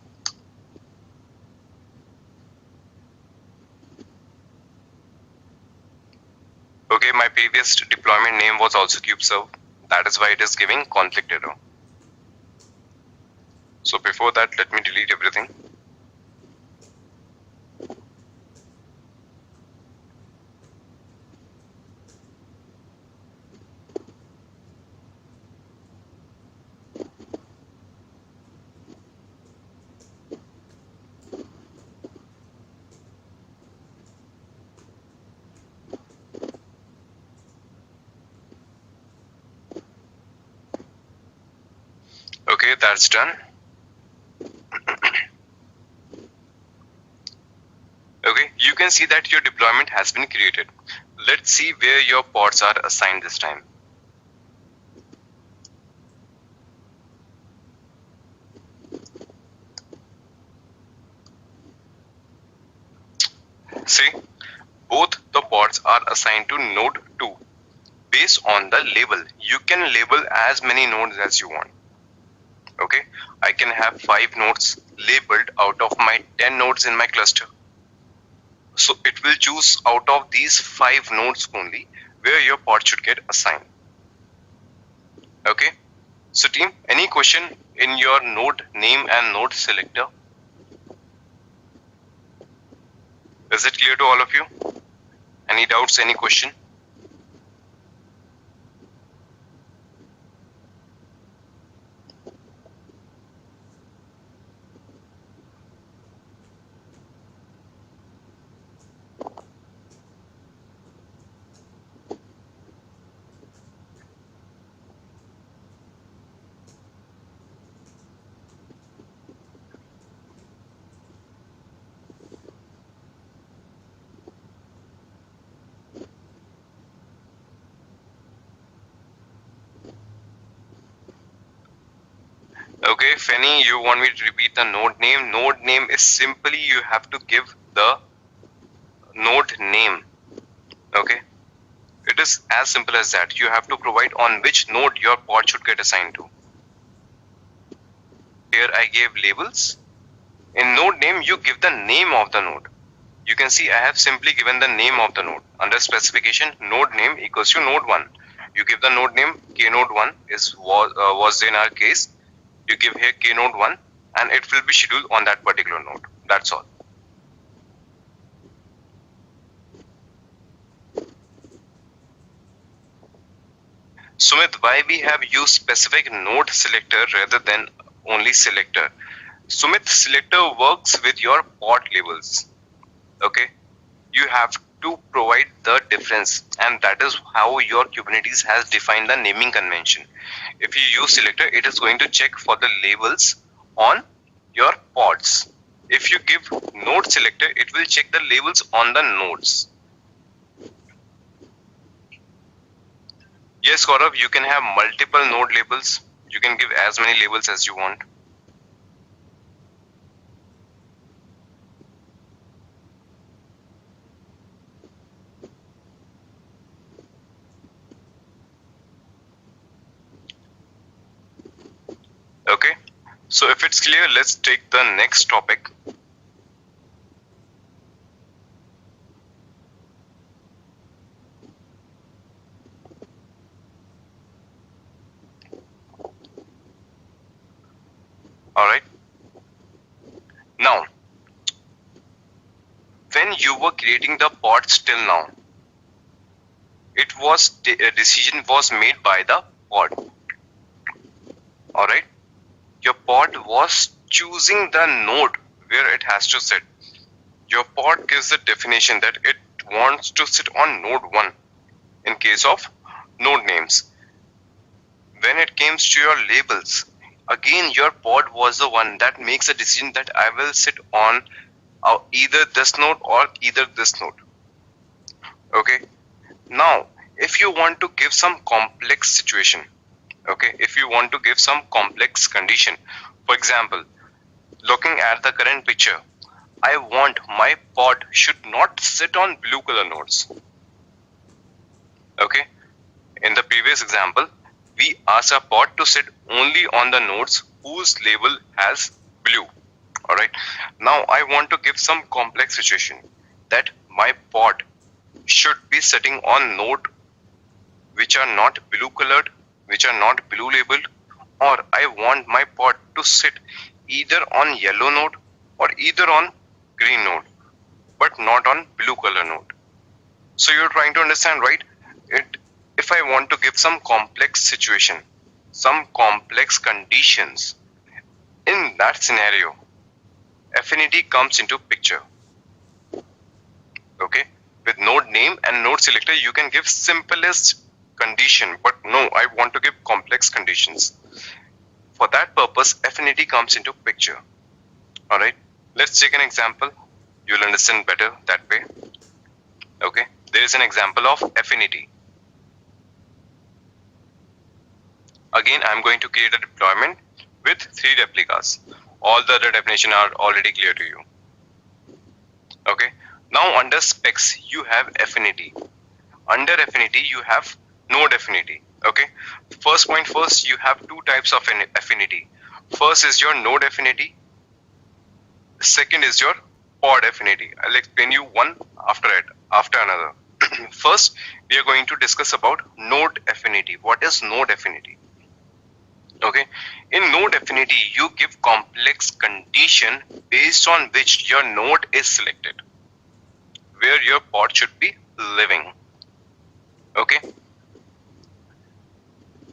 Speaker 2: Okay, my previous deployment name was also kubeserve. That is why it is giving conflict error. So before that, let me delete everything. Okay, that's done. Okay, you can see that your deployment has been created. Let's see where your pods are assigned this time. See, both the pods are assigned to node 2 based on the label. You can label as many nodes as you want. Okay, I can have 5 nodes labeled out of my 10 nodes in my cluster. So it will choose out of these 5 nodes only where your pod should get assigned. Okay, so team, any question in your node name and node selector? Is it clear to all of you? Any doubts, any question? Okay, Fanny, you want me to repeat the node name? Node name is simply you have to give the node name. Okay, it is as simple as that. You have to provide on which node your pod should get assigned to. Here I gave labels. In node name, you give the name of the node. You can see I have simply given the name of the node. Under specification, node name equals to node 1. You give the node name knode1 was in our case. You give here knode1 and it will be scheduled on that particular node. That's all. Sumit, why we have used specific node selector rather than only selector? Sumit, selector works with your pod labels. Okay, you have to provide the difference, and that is how your Kubernetes has defined the naming convention. If you use selector, it is going to check for the labels on your pods. If you give node selector, it will check the labels on the nodes. Yes, Gaurav, you can have multiple node labels. You can give as many labels as you want. Okay, so if it's clear, let's take the next topic. All right. Now, when you were creating the pods till now, a decision was made by the pod. All right. Your pod was choosing the node where it has to sit. Your pod gives the definition that it wants to sit on node 1 in case of node names. When it comes to your labels, again your pod was the one that makes a decision that I will sit on either this node or either this node. Okay. Now, if you want to give some complex situation, okay, if you want to give some complex condition, for example, looking at the current picture, I want my pod should not sit on blue color nodes. Okay. In the previous example, we asked our pod to sit only on the nodes whose label has blue. Alright. Now I want to give some complex situation that my pod should be sitting on node which are not blue colored, which are not blue labeled, or I want my pod to sit either on yellow node or either on green node, but not on blue color node. So you're trying to understand, right? If I want to give some complex situation, some complex conditions, in that scenario, affinity comes into picture. Okay, with node name and node selector, you can give simplest condition, but no, I want to give complex conditions. For that purpose, affinity comes into picture. All right, let's take an example. You'll understand better that way. Okay, there is an example of affinity. Again, I'm going to create a deployment with 3 replicas. All the other definitions are already clear to you. Okay, now under specs, you have affinity. Under affinity, you have node affinity. Okay, first point first, you have 2 types of affinity. First is your node affinity. Second is your pod affinity. I'll explain you one after another. First, we are going to discuss about node affinity. What is node affinity? Okay, in node affinity, you give complex condition based on which your node is selected, where your pod should be living. Okay.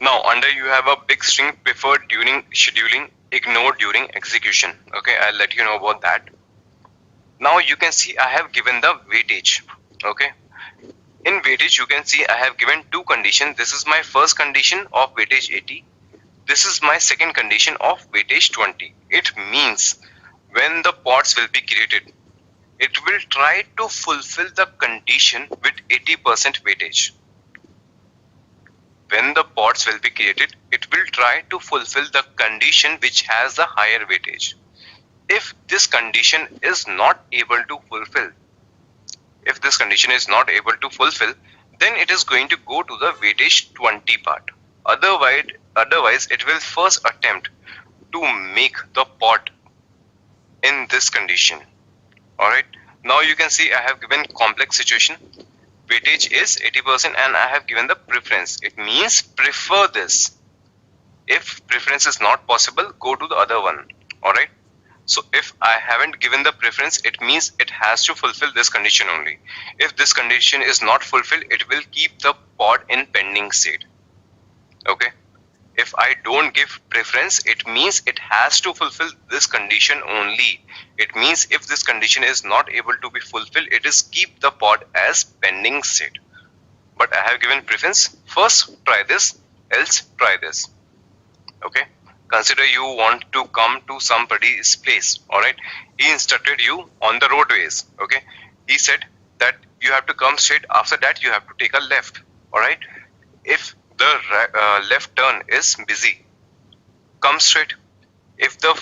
Speaker 2: Now, under you have a big string preferred during scheduling, ignored during execution. Okay, I'll let you know about that. Now you can see I have given the weightage. Okay. In weightage, you can see I have given 2 conditions. This is my first condition of weightage 80. This is my second condition of weightage 20. It means when the pods will be created, it will try to fulfill the condition with 80% weightage. When the pods will be created, it will try to fulfill the condition which has the higher weightage. If this condition is not able to fulfill, then it is going to go to the weightage 20 part. Otherwise, it will first attempt to make the pod in this condition. Alright, now you can see I have given complex situation. Weightage is 80% and I have given the preference. It means prefer this. If preference is not possible, go to the other one. Alright, so if I haven't given the preference, it means it has to fulfill this condition only. If this condition is not fulfilled, it will keep the pod in pending state. Okay, if I don't give preference, it means it has to fulfill this condition only. It means if this condition is not able to be fulfilled, it is keep the pod as pending state. But I have given preference. First try this, else try this. Okay, consider you want to come to somebody's place. Alright, he instructed you on the roadways. Okay, he said that you have to come straight, after that you have to take a left. Alright, if the left turn is busy, come straight. If the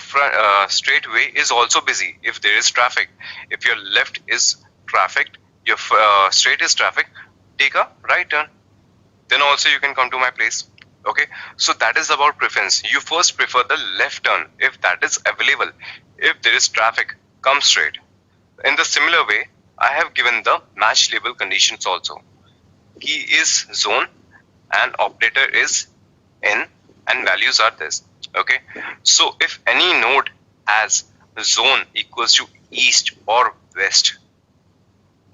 Speaker 2: straight way is also busy, if there is traffic, if your left is trafficked, your straight is traffic, take a right turn. Then also you can come to my place. Okay, so that is about preference. You first prefer the left turn if that is available. If there is traffic, come straight. In the similar way, I have given the match label conditions also. Key is zone and operator is in and values are this. Okay, so if any node has zone equals to east or west,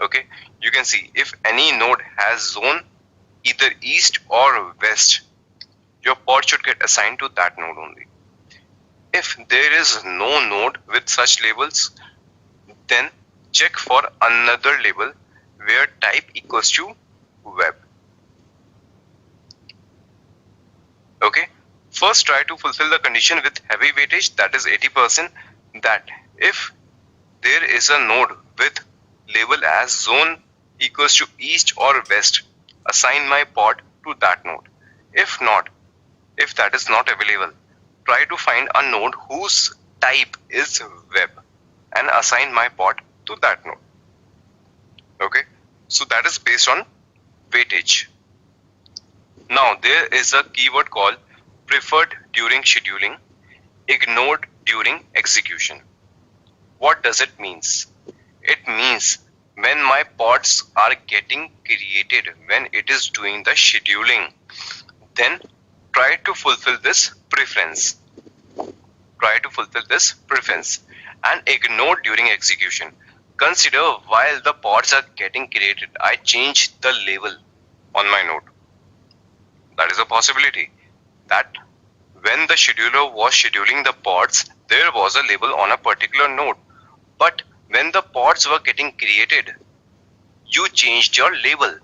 Speaker 2: okay, you can see if any node has zone either east or west, your pod should get assigned to that node only. If there is no node with such labels, then check for another label where type equals to web. Okay, first try to fulfill the condition with heavy weightage, that is 80%, that if there is a node with label as zone equals to east or west, assign my pod to that node. If not, if that is not available, try to find a node whose type is web and assign my pod to that node. Okay, so that is based on weightage. Now there is a keyword called preferred during scheduling, ignored during execution. What does it means? It means when my pods are getting created, when it is doing the scheduling, then try to fulfill this preference. Try to fulfill this preference and ignore during execution. Consider while the pods are getting created, I change the label on my node. That is a possibility that when the scheduler was scheduling the pods, there was a label on a particular node. But when the pods were getting created, you changed your label.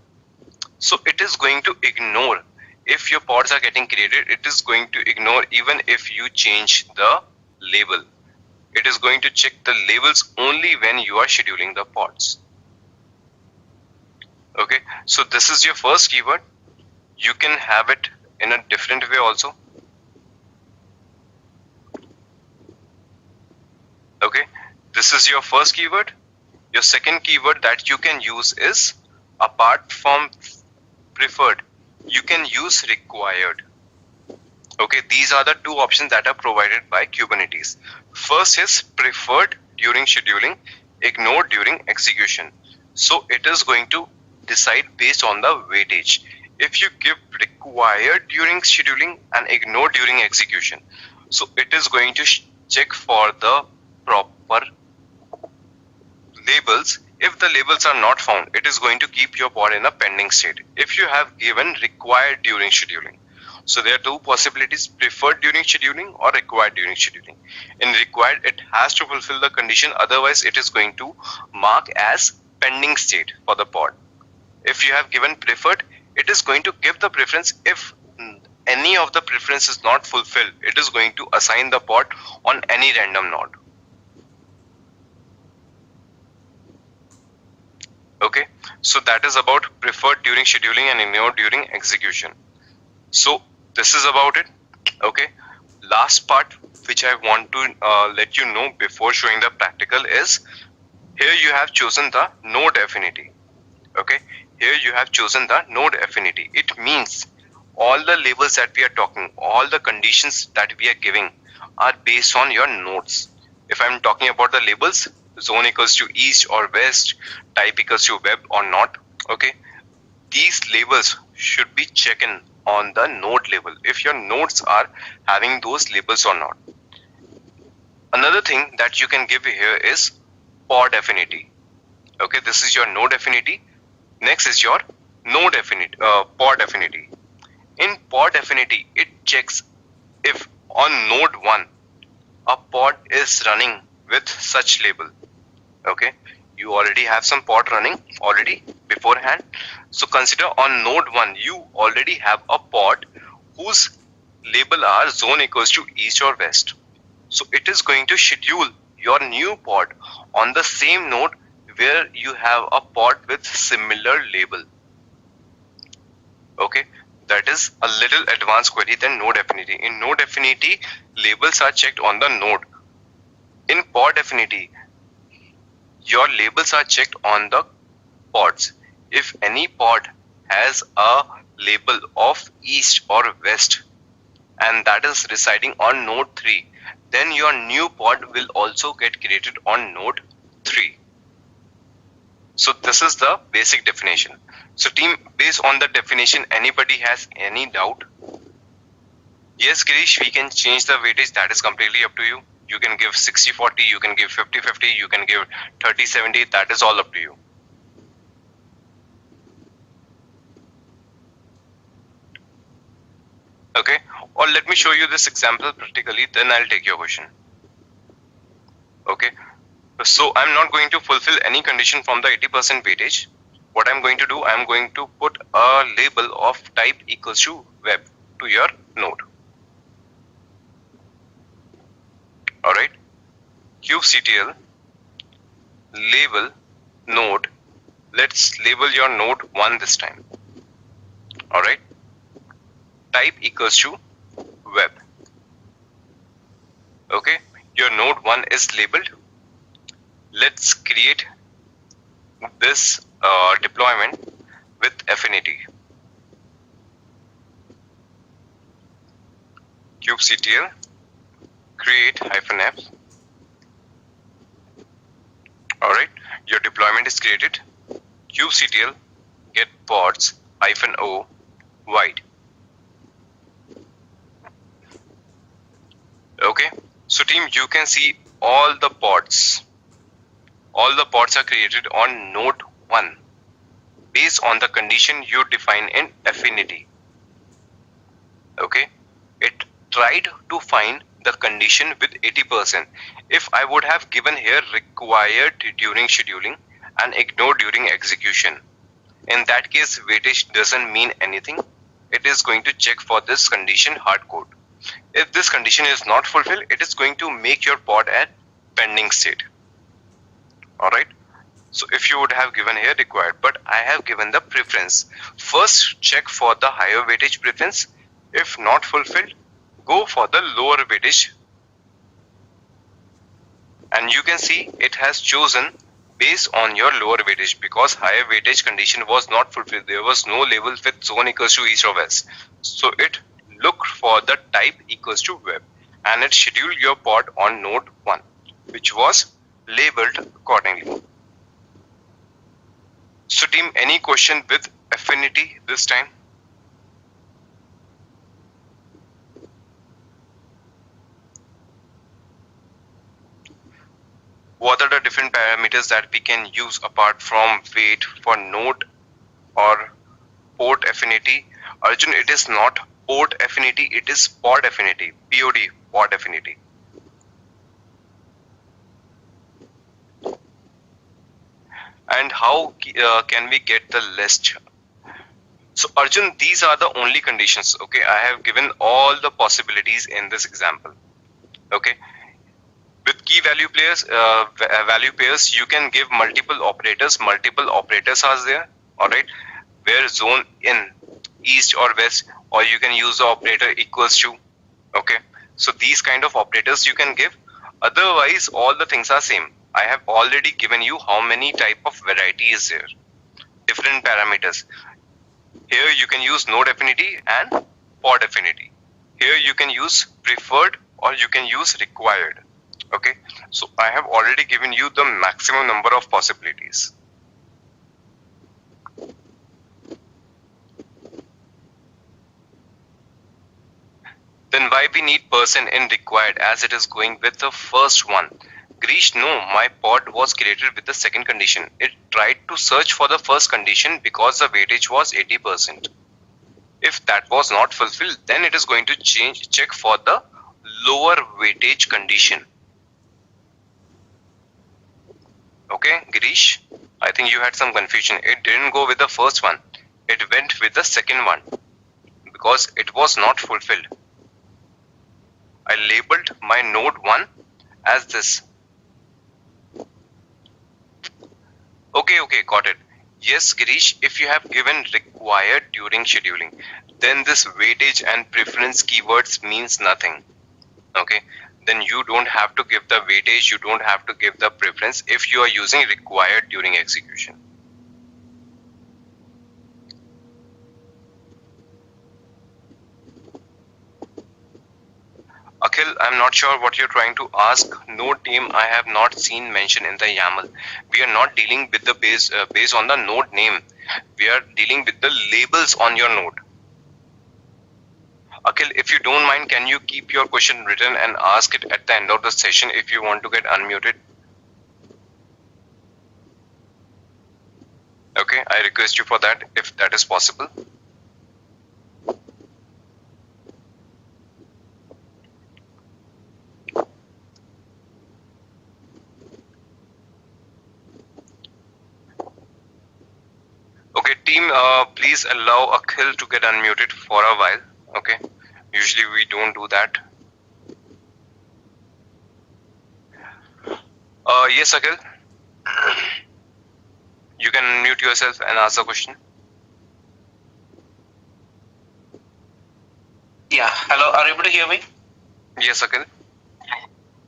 Speaker 2: So it is going to ignore. If your pods are getting created, it is going to ignore even if you change the label. It is going to check the labels only when you are scheduling the pods. Okay, so this is your first keyword. You can have it in a different way also. Okay, this is your first keyword. Your second keyword that you can use is, apart from preferred, you can use required. Okay, these are the two options that are provided by Kubernetes. First is preferred during scheduling, ignored during execution. So it is going to decide based on the weightage. If you give required during scheduling and ignore during execution, so it is going to check for the proper labels. If the labels are not found, it is going to keep your pod in a pending state. If you have given required during scheduling, so there are two possibilities: preferred during scheduling or required during scheduling. In required, it has to fulfill the condition, otherwise it is going to mark as pending state for the pod. If you have given preferred, it is going to give the preference. If any of the preference is not fulfilled, it is going to assign the pod on any random node. Okay, so that is about preferred during scheduling and ignored during execution. So this is about it. Okay, last part which I want to let you know before showing the practical is, here you have chosen the node affinity. Okay, here you have chosen the node affinity. It means all the labels that we are talking, all the conditions that we are giving are based on your nodes. If I'm talking about the labels, zone equals to east or west, type equals to web or not, okay, these labels should be checked on the node level if your nodes are having those labels or not. Another thing that you can give here is pod affinity. Okay, this is your node affinity. Next is your node affinity, pod affinity. In pod affinity, it checks if on node 1 a pod is running with such label. Okay, you already have some pod running already beforehand. So consider on node 1 you already have a pod whose label are zone equals to east or west. So it is going to schedule your new pod on the same node where you have a pod with similar label. Okay, that is a little advanced query than node affinity. In node affinity, labels are checked on the node. In pod affinity, your labels are checked on the pods. If any pod has a label of east or west and that is residing on node 3, then your new pod will also get created on node 3. So this is the basic definition. So team, based on the definition, anybody has any doubt? Yes, Girish, we can change the weightage. That is completely up to you. You can give 60-40, you can give 50-50, you can give 30-70. That is all up to you. Okay, or let me show you this example practically, then I'll take your question. Okay, so I'm not going to fulfill any condition from the 80% weightage. What I'm going to do, I'm going to put a label of type equals to web to your node. Alright, kubectl label node. Let's label your node 1 this time. Alright, type equals to web. Okay, your node 1 is labeled. Let's create this deployment with affinity. Kubectl create -f. Alright, your deployment is created. Kubectl get pods -o wide. Okay, so team, you can see all the pods. All the pods are created on node 1 based on the condition you define in affinity. Okay, it tried to find the condition with 80%. If I would have given here required during scheduling and ignored during execution, in that case weightage doesn't mean anything. It is going to check for this condition hard code. If this condition is not fulfilled, it is going to make your pod at pending state. Alright, so if you would have given here required, but I have given the preference. First check for the higher weightage preference. If not fulfilled, go for the lower weightage. And you can see it has chosen based on your lower weightage, because higher weightage condition was not fulfilled. There was no label with zone equals to east or west. So it looked for the type equals to web, and it scheduled your pod on node 1, which was labeled accordingly. So team, any question with affinity this time? What are the different parameters that we can use apart from weight for node or port affinity? Arjun, it is not port affinity, it is pod affinity, POD, pod affinity. And how can we get the list? So Arjun, these are the only conditions. Okay, I have given all the possibilities in this example. Okay, with key value pairs, you can give multiple operators. Multiple operators are there. All right, where zone in east or west, or you can use the operator equals to. Okay, so these kind of operators you can give. Otherwise, all the things are same. I have already given you how many type of variety is there, different parameters. Here you can use node affinity and pod affinity. Here you can use preferred or you can use required. Okay, so I have already given you the maximum number of possibilities. Then why we need person in required, as it is going with the first one? Grish, no, my pod was created with the second condition. It tried to search for the first condition because the weightage was 80%. If that was not fulfilled, then it is going to check for the lower weightage condition. Okay, Girish, I think you had some confusion. It didn't go with the first one. It went with the second one because it was not fulfilled. I labeled my node 1 as this. Okay, got it. Yes, Girish, if you have given required during scheduling, then this weightage and preference keywords means nothing. Okay, then you don't have to give the weightage, you don't have to give the preference if you are using required during execution. Akhil, I'm not sure what you're trying to ask. Node name I have not seen mentioned in the YAML. We are not dealing with the based on the node name. We are dealing with the labels on your node. Akhil, if you don't mind, can you keep your question written and ask it at the end of the session if you want to get unmuted? Okay, I request you for that if that is possible. Okay, team, please allow Akhil to get unmuted for a while. Okay, Usually we don't do that. Yes, Akhil. You can unmute yourself and ask the question.
Speaker 3: Yeah, hello, are you able to hear me?
Speaker 2: Yes, Akhil.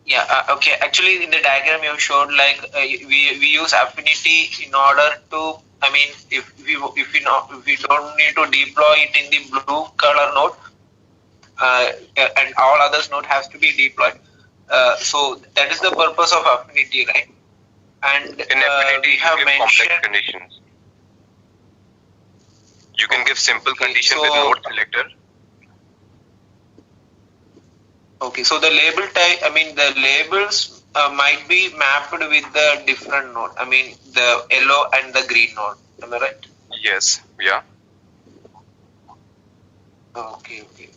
Speaker 3: Yeah, okay. Actually, in the diagram you showed, like we use affinity in order to, I mean, if we don't need to deploy it in the blue color node, and all others node has to be deployed. So that is the purpose of affinity, right? And
Speaker 2: In affinity,
Speaker 3: we have
Speaker 2: you give
Speaker 3: mentioned
Speaker 2: complex conditions. You can give simple
Speaker 3: okay,
Speaker 2: condition
Speaker 3: so,
Speaker 2: with node selector.
Speaker 3: okay, so the label type, I mean, the labels might be mapped with the different node. I mean, the yellow and the green node. Am I right?
Speaker 2: Yes, yeah.
Speaker 3: Okay, okay.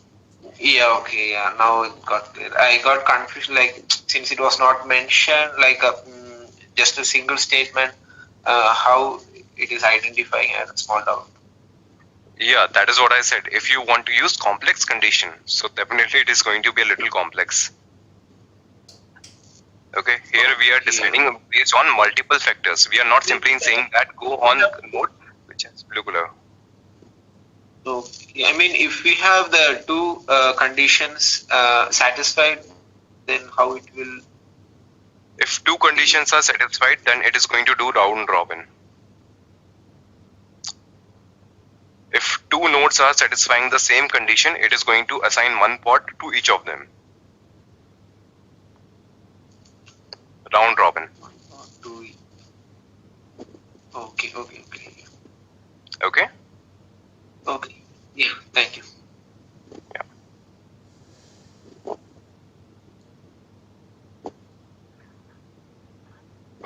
Speaker 3: Yeah, okay, yeah. Now it got clear. I got confused, like, since it was not mentioned, like just a single statement, how it is identifying as a small doubt.
Speaker 2: Yeah, that is what I said. If you want to use complex condition, so definitely it is going to be a little complex. Okay, here we are deciding based on multiple factors. We are not simply saying that go on node which has blue color.
Speaker 3: So, I mean, if we have the two conditions satisfied, then how it will?
Speaker 2: If two conditions are satisfied, then it is going to do round robin. If two nodes are satisfying the same condition, it is going to assign one pod to each of them. Round robin.
Speaker 3: Okay, okay, okay.
Speaker 2: Okay?
Speaker 3: Okay. Yeah, thank you.
Speaker 2: Yeah.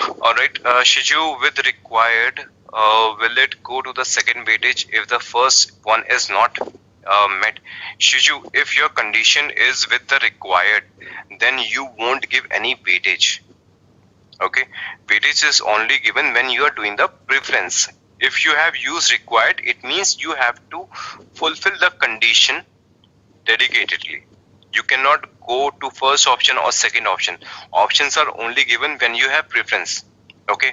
Speaker 2: Alright, Shiju, with required, will it go to the second weightage if the first one is not met? Shiju, if your condition is with the required, then you won't give any weightage. Okay, weightage is only given when you are doing the preference. If you have used required, it means you have to fulfill the condition dedicatedly. You cannot go to first option or second option. Options are only given when you have preference. Okay,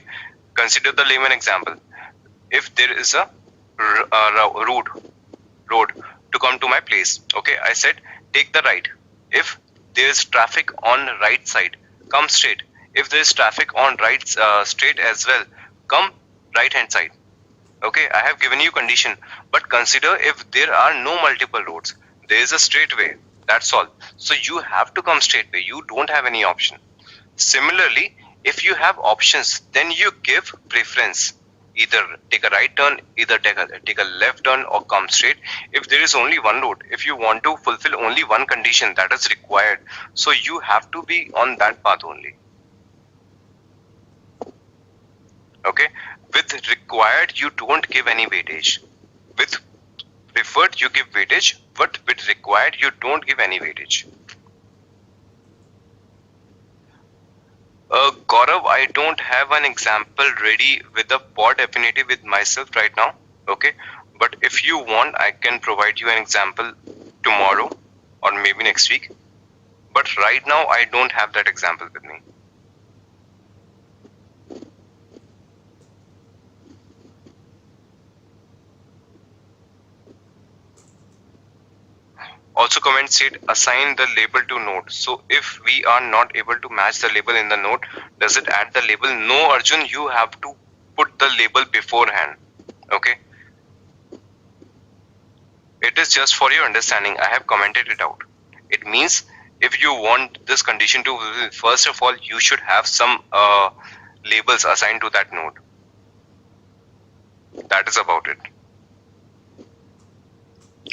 Speaker 2: consider the layman example. If there is a road to come to my place, okay, I said take the right. If there is traffic on right side, come straight. If there is traffic on right straight as well, come right hand side. Okay, I have given you condition, but consider if there are no multiple roads, there is a straight way, that's all. So you have to come straight way, you don't have any option. Similarly, if you have options, then you give preference. Either take a right turn, either take a left turn, or come straight. If there is only one road, if you want to fulfill only one condition that is required, so you have to be on that path only. Okay, with required you don't give any weightage. With preferred you give weightage, but with required you don't give any weightage. Gaurav, I don't have an example ready with the pod affinity with myself right now. Okay, but if you want, I can provide you an example tomorrow or maybe next week. But right now, I don't have that example with me. Also comment state assign the label to node. So if we are not able to match the label in the node, does it add the label? No, Arjun, you have to put the label beforehand. Okay. It is just for your understanding. I have commented it out. It means if you want this condition to, first of all, you should have some labels assigned to that node. That is about it.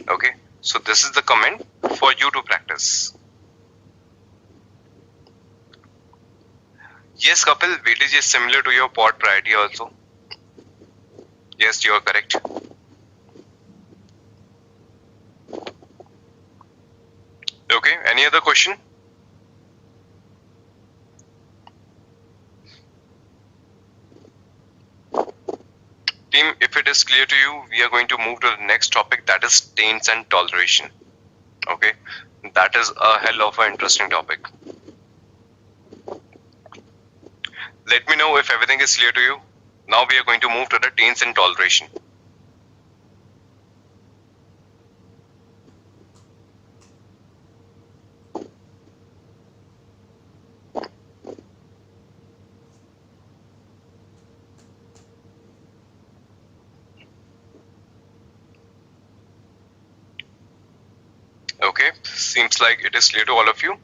Speaker 2: Okay. So this is the comment for you to practice. Yes, Kapil, weightage is similar to your pod priority also. Yes, you are correct. Okay, any other question? Team, if it is clear to you, we are going to move to the next topic, that is taints and toleration. Okay, that is a hell of an interesting topic. Let me know if everything is clear to you. Now we are going to move to the taints and toleration. Okay, seems like it is clear to all of you.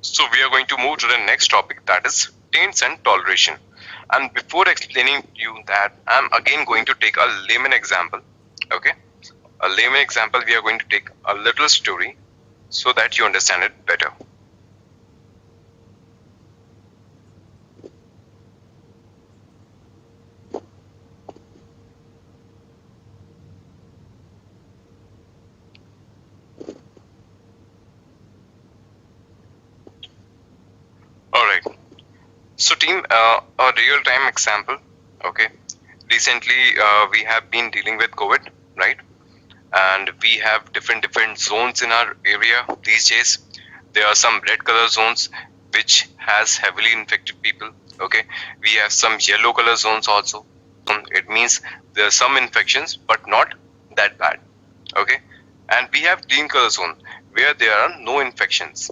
Speaker 2: So we are going to move to the next topic, that is taints and toleration. And before explaining you that, I'm again going to take a layman example. Okay, a layman example, we are going to take a little story so that you understand it better. Alright, so team, a real-time example. Okay, recently we have been dealing with COVID, right? And we have different zones in our area these days. There are some red color zones which has heavily infected people. Okay, we have some yellow color zones also. It means there are some infections but not that bad. Okay, and we have green color zone where there are no infections,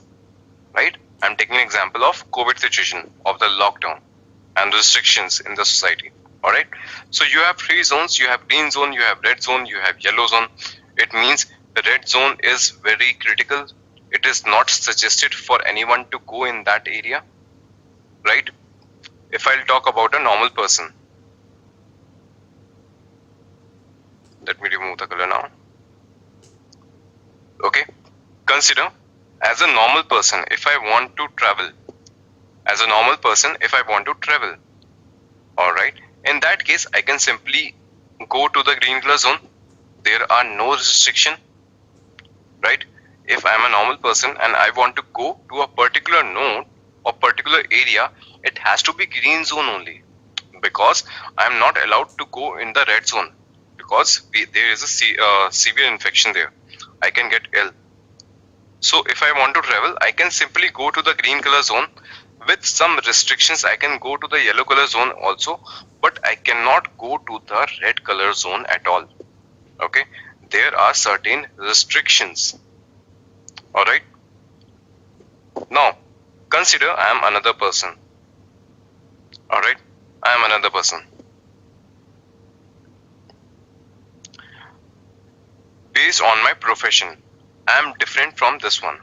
Speaker 2: right? I'm taking an example of COVID situation, of the lockdown and restrictions in the society. All right, so you have three zones. You have green zone, you have red zone, you have yellow zone. It means the red zone is very critical. It is not suggested for anyone to go in that area, right? If I'll talk about a normal person, let me remove the color now. Okay, consider as a normal person, if I want to travel, as a normal person, if I want to travel, all right, in that case, I can simply go to the green color zone. There are no restriction, right? If I'm a normal person and I want to go to a particular node or particular area, it has to be green zone only, because I'm not allowed to go in the red zone, because there is a severe infection there. I can get ill. So if I want to travel, I can simply go to the green color zone. With some restrictions, I can go to the yellow color zone also, but I cannot go to the red color zone at all. Okay, there are certain restrictions. All right. Now, consider I am another person. All right, I am another person. Based on my profession, I am different from this one.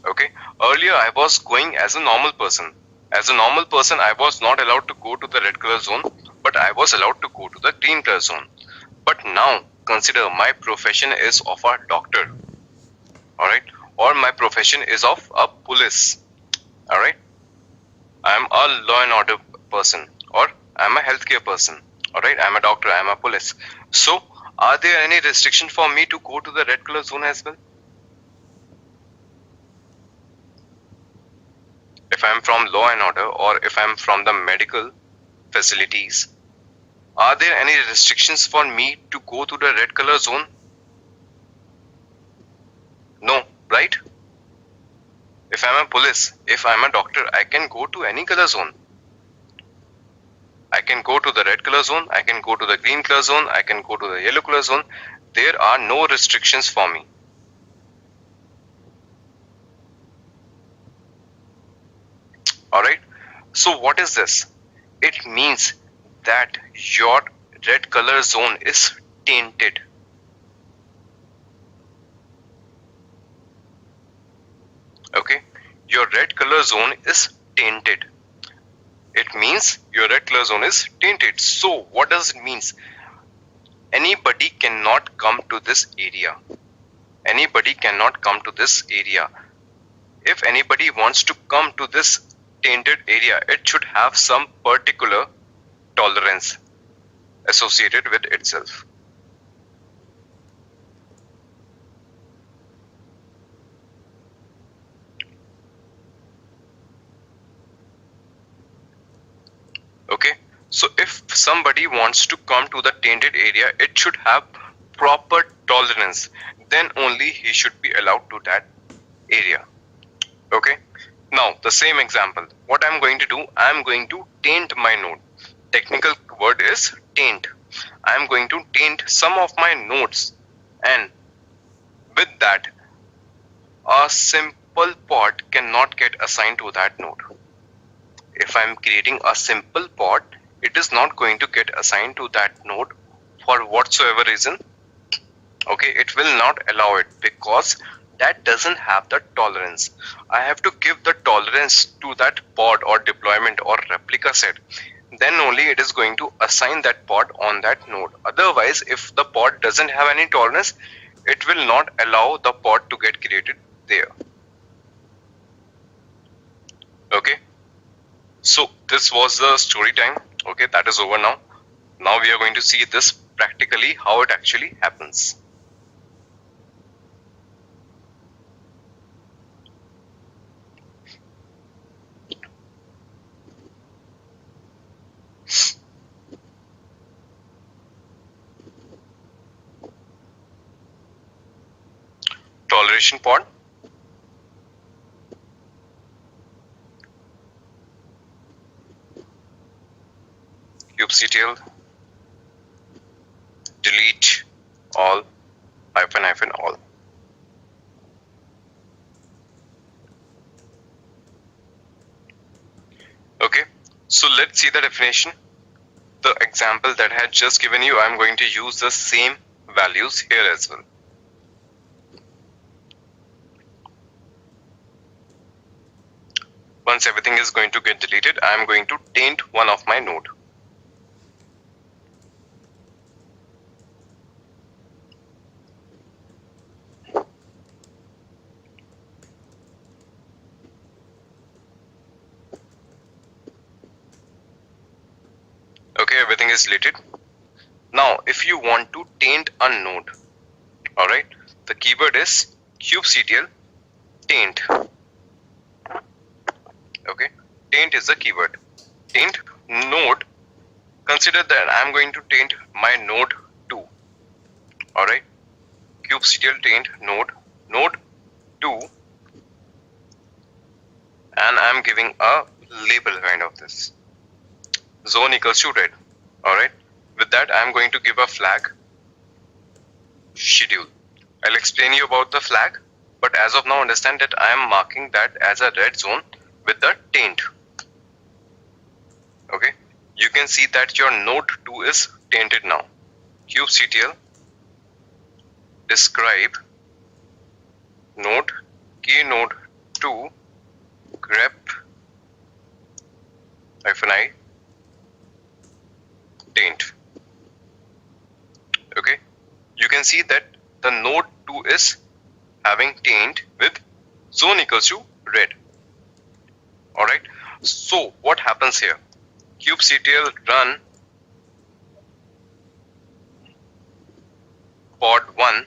Speaker 2: Okay, earlier I was going as a normal person. As a normal person, I was not allowed to go to the red color zone, but I was allowed to go to the green color zone. But now, consider my profession is of a doctor, all right, or my profession is of a police, all right. I am a law and order person, or I am a healthcare person, all right. I am a doctor, I am a police. So, are there any restriction for me to go to the red color zone as well? If I am from law and order, or if I am from the medical facilities, are there any restrictions for me to go to the red color zone? No, right? If I'm a police, if I'm a doctor, I can go to any color zone. I can go to the red color zone, I can go to the green color zone, I can go to the yellow color zone. There are no restrictions for me. Alright, so what is this? It means that your red color zone is tainted. Okay, your red color zone is tainted. It means your red color zone is tainted. So what does it mean? Anybody cannot come to this area. Anybody cannot come to this area. If anybody wants to come to this tainted area, it should have some particular tolerance associated with itself. Okay, so if somebody wants to come to the tainted area, it should have proper tolerance, then only he should be allowed to that area. Okay. Now the same example, what I'm going to do, I'm going to taint my node. Technical word is taint. I'm going to taint some of my nodes, and with that a simple pod cannot get assigned to that node. If I'm creating a simple pod, it is not going to get assigned to that node for whatsoever reason. Okay, it will not allow it because that doesn't have the tolerance. I have to give the tolerance to that pod or deployment or replica set. Then only it is going to assign that pod on that node. Otherwise, if the pod doesn't have any tolerance, it will not allow the pod to get created there. Okay. So this was the story time. Okay, that is over now. Now we are going to see this practically how it actually happens. Toleration pod. kubectl delete all -- all. Okay, so let's see the definition. The example that I had just given you, I'm going to use the same values here as well. Once everything is going to get deleted, I'm going to taint one of my node. Okay, everything is deleted. Now, if you want to taint a node, alright, the keyword is kubectl taint. Okay, taint is the keyword. Taint node. Consider that I'm going to taint my node 2. Alright, kubectl taint node 2, and I'm giving a label kind of this. Zone equals to red. Alright, with that I'm going to give a flag schedule. I'll explain you about the flag, but as of now understand that I am marking that as a red zone with the taint. Okay, you can see that your node 2 is tainted now. kubectl describe node key node 2 grep -i taint. Okay, you can see that the node 2 is having taint with zone equals to red. Alright, so what happens here? kubectl run pod 1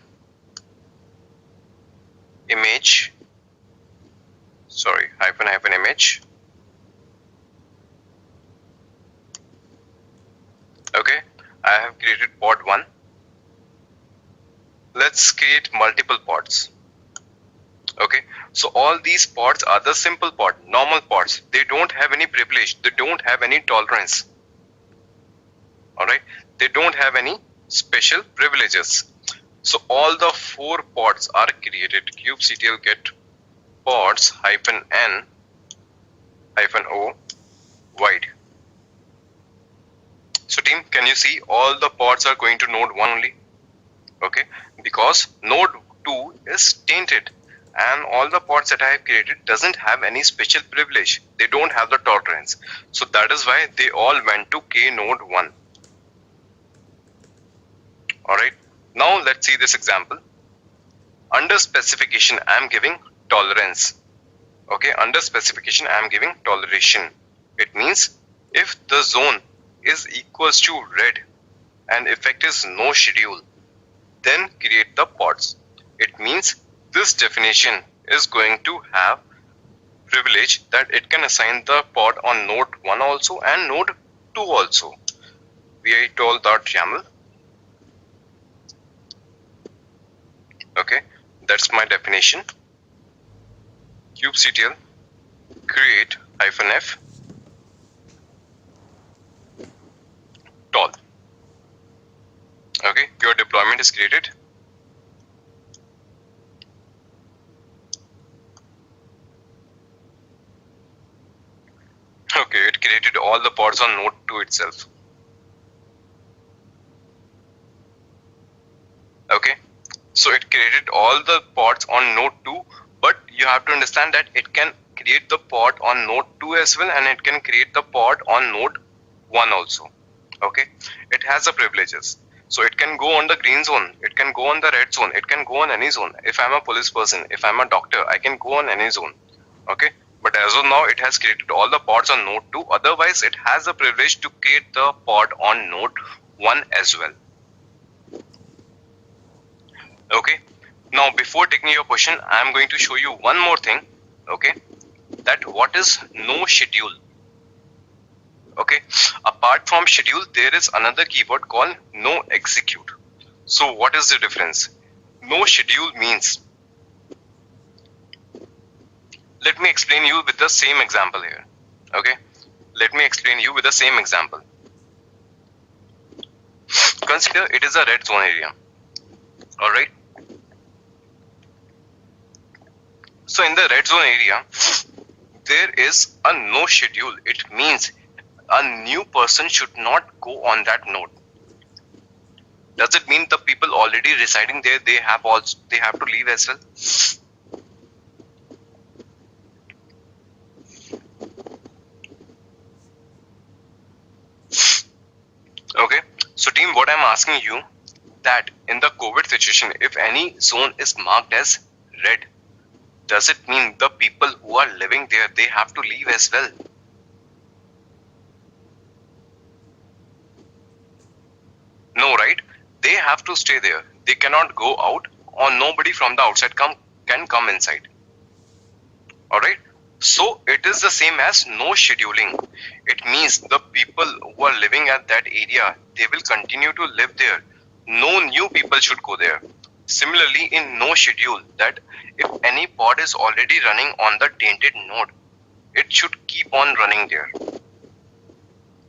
Speaker 2: image, sorry, -, image. Okay, I have created pod 1. Let's create multiple pods. Okay, so all these pods are the simple pod, normal pods. They don't have any privilege, they don't have any tolerance. Alright, they don't have any special privileges. So all the 4 pods are created. kubectl get pods -n -o wide. So team, can you see all the pods are going to node 1 only? Okay, because node 2 is tainted and all the pods that I have created doesn't have any special privilege. They don't have the tolerance. So that is why they all went to K node 1. Alright, now let's see this example. Under specification, I am giving tolerance. Okay, under specification, I am giving toleration. It means if the zone is equals to red and effect is no schedule, then create the pods. It means this definition is going to have privilege that it can assign the pod on node 1 also and node 2 also. We told that YAML. Okay, that's my definition. kubectl create -f tall. Okay, your deployment is created. Okay, it created all the pods on node 2 itself. Okay, so it created all the pods on node 2, but you have to understand that it can create the pod on node 2 as well, and it can create the pod on node 1 also. Okay, it has the privileges. So it can go on the green zone, it can go on the red zone, it can go on any zone. If I'm a police person, if I'm a doctor, I can go on any zone. Okay, but as of now, it has created all the pods on node 2. Otherwise, it has the privilege to create the pod on node 1 as well. Okay, now before taking your question, I am going to show you one more thing. Okay, that what is no schedule. Okay, apart from schedule, there is another keyword called no execute. So what is the difference? No schedule means, let me explain you with the same example here. Okay, let me explain you with the same example. Consider it is a red zone area. All right, so in the red zone area, there is a no schedule. It means a new person should not go on that node. Does it mean the people already residing there, they have to leave as well? Okay, so team, what I'm asking you, that in the COVID situation, if any zone is marked as red, does it mean the people who are living there, they have to leave as well? No, right? They have to stay there. They cannot go out, or nobody from the outside can come inside. All right. So it is the same as no scheduling. It means the people who are living at that area, they will continue to live there. No new people should go there. Similarly, in no schedule, that if any pod is already running on the tainted node, it should keep on running there.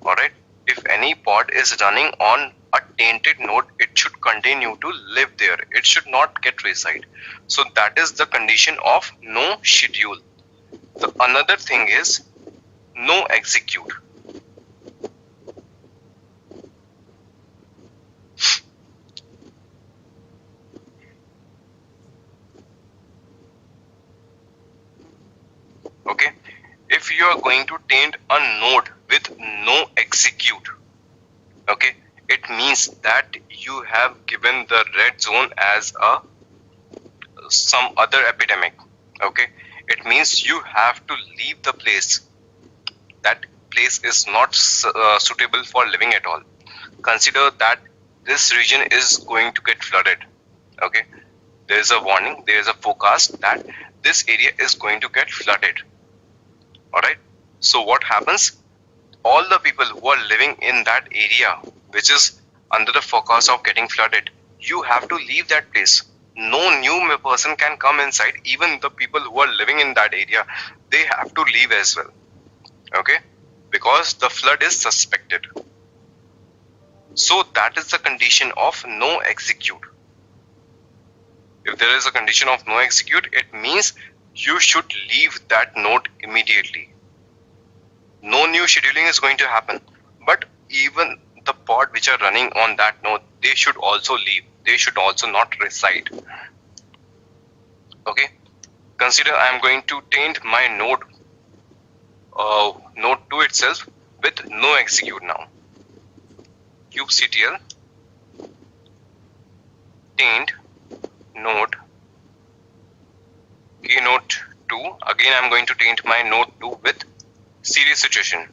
Speaker 2: All right. If any pod is running on a tainted node, it should continue to live there. It should not get reside. So that is the condition of no schedule. The another thing is no execute. Okay, if you are going to taint a node with no execute, okay, it means that you have given the red zone as a some other epidemic. Okay, it means you have to leave the place. That place is not suitable for living at all. Consider that this region is going to get flooded. Okay, there is a warning, there is a forecast that this area is going to get flooded. All right, so what happens? All the people who are living in that area which is under the forecast of getting flooded, you have to leave that place. No new person can come inside. Even the people who are living in that area, they have to leave as well. Okay, because the flood is suspected. So that is the condition of no execute. If there is a condition of no execute, it means you should leave that node immediately. No new scheduling is going to happen, but even the pod which are running on that node, they should also leave. They should also not reside. Okay, consider I am going to taint my node node 2 itself with no execute now. kubectl taint node K8s 2. Again, I'm going to taint my node 2 with serious situation.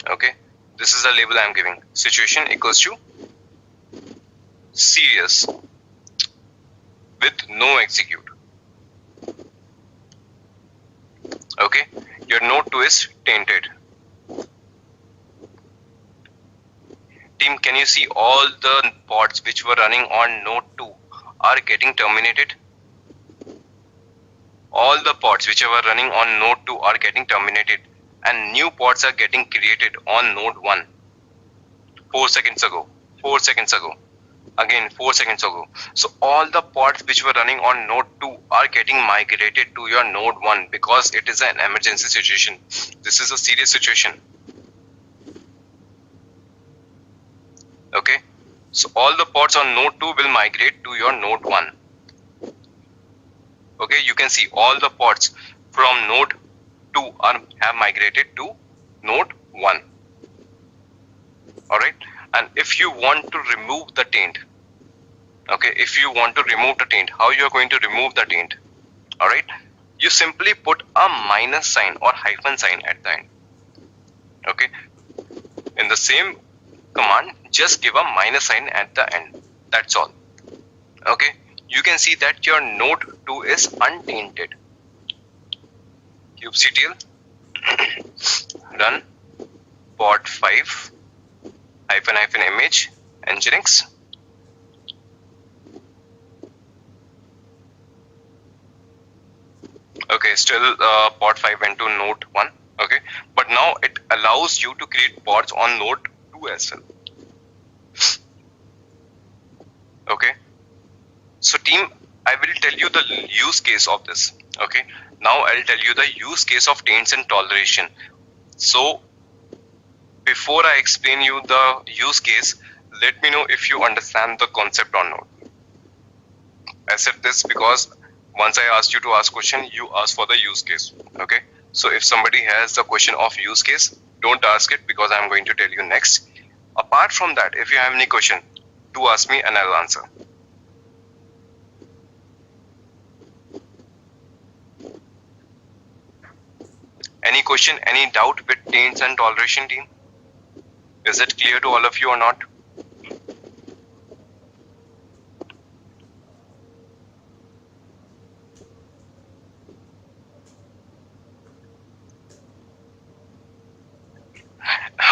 Speaker 2: Okay, this is the label I'm giving. Situation equals to serious with no execute. Okay, your node 2 is tainted. Team, can you see all the pods which were running on node 2 are getting terminated. All the pods which were running on node 2 are getting terminated and new pods are getting created on node 1. 4 seconds ago, 4 seconds ago, again 4 seconds ago. So all the pods which were running on node 2 are getting migrated to your node 1 because it is an emergency situation. This is a serious situation. Okay, so all the pods on node 2 will migrate to your node 1. Okay, you can see all the pods from node 2 have migrated to node 1. Alright, and if you want to remove the taint, okay, if you want to remove the taint, how you are going to remove the taint? Alright, you simply put a minus sign or hyphen sign at the end. Okay, in the same command, just give a minus sign at the end. That's all. Okay, you can see that your node 2 is untainted. kubectl run pod 5 hyphen image nginx. Okay, still pod 5 went to node 1. Okay, but now it allows you to create pods on node 2 as well. Okay, so team, I will tell you the use case of this. Okay, now I'll tell you the use case of taints and toleration. So before I explain you the use case, let me know if you understand the concept or not. I said this because once I asked you to ask question, you ask for the use case. Okay, so if somebody has the question of use case, don't ask it because I'm going to tell you next. Apart from that, if you have any question, do ask me and I'll answer. Any question, any doubt with taints and toleration, team? Is it clear to all of you or not?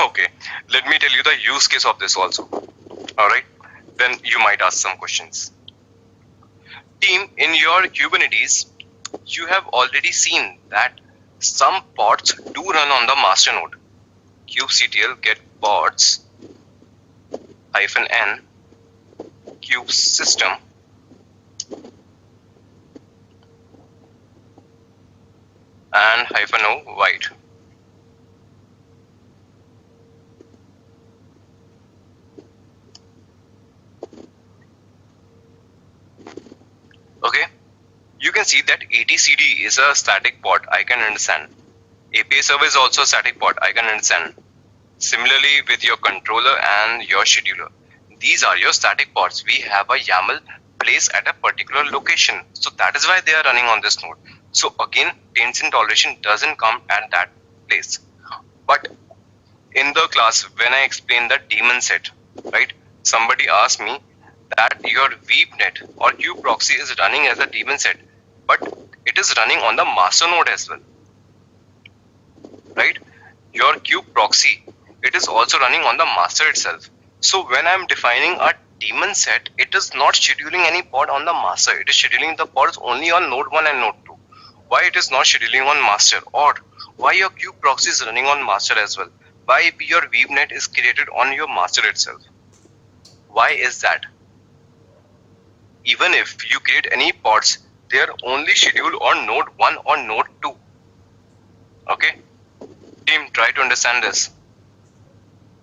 Speaker 2: Okay, let me tell you the use case of this also. Alright, then you might ask some questions. Team, in your Kubernetes, you have already seen that some pods do run on the master node. kubectl get pods -n kube system and -o wide. Okay, you can see that ATCD is a static pod, I can understand. API server is also a static pod, I can understand. Similarly with your controller and your scheduler. These are your static pods. We have a YAML placed at a particular location. So that is why they are running on this node. So again, taints and toleration doesn't come at that place. But in the class, when I explained the daemon set, right, somebody asked me that your VNet or kubeproxy is running as a daemon set, but it is running on the master node as well, right? Your kubeproxy, it is also running on the master itself. So when I'm defining a daemon set, it is not scheduling any pod on the master. It is scheduling the pods only on node 1 and node 2. Why it is not scheduling on master? Or why your kubeproxy is running on master as well? Why your VNet is created on your master itself? Why is that? Even if you create any pods, they are only scheduled on node 1 or node 2. Okay? Team, try to understand this.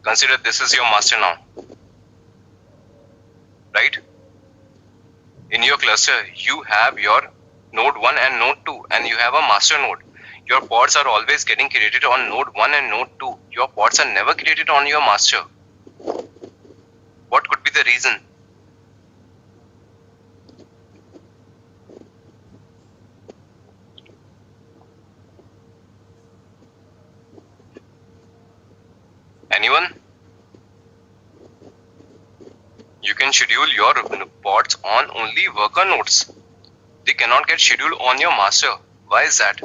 Speaker 2: Consider this is your master now. Right? In your cluster, you have your node 1 and node 2 and you have a master node. Your pods are always getting created on node 1 and node 2. Your pods are never created on your master. What could be the reason? Anyone? You can schedule your pods on only worker nodes. They cannot get scheduled on your master. Why is that?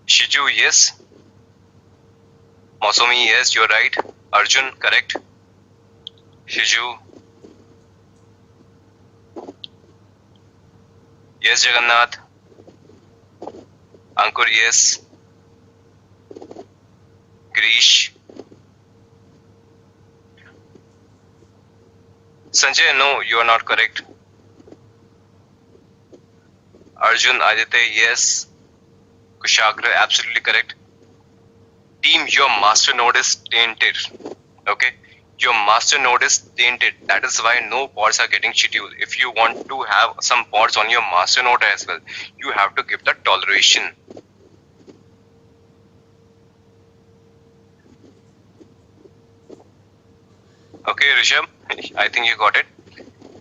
Speaker 2: Shiju, yes. Mosumi, yes, you're right. Arjun, correct. Shiju. Yes, Jagannath. Ankur, yes. Grish. Sanjay, no, you are not correct. Arjun, Aditya, yes. Kushagra, absolutely correct. Team, your master node is tainted. Okay, your master node is tainted. That is why no pods are getting scheduled. If you want to have some pods on your master node as well, you have to give the toleration. Okay, Rishabh, I think you got it.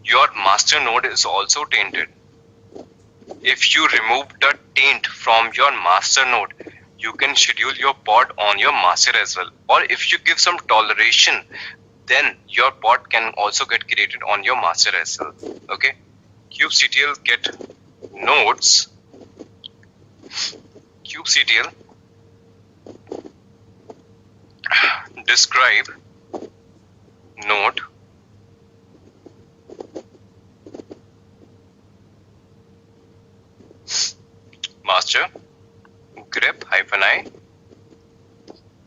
Speaker 2: Your master node is also tainted. If you remove the taint from your master node, you can schedule your pod on your master as well. Or if you give some toleration, then your pod can also get created on your master as well. Okay, kubectl get nodes. Kubectl describe node master grep -i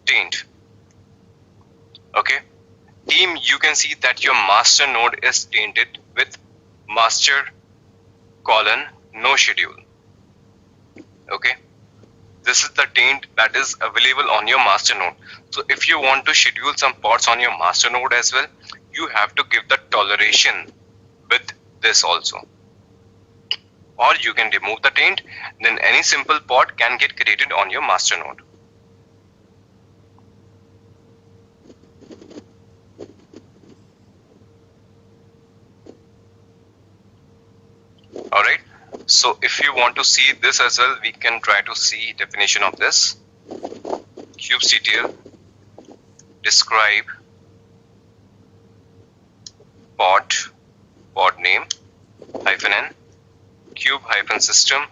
Speaker 2: taint. Okay, team, you can see that your master node is tainted with master colon no schedule. Okay, this is the taint that is available on your master node. So if you want to schedule some pods on your master node as well, you have to give the toleration with this also. Or you can remove the taint, then any simple pod can get created on your master node. Alright, so if you want to see this as well, we can try to see definition of this. Kubectl describe pod name -n cube -system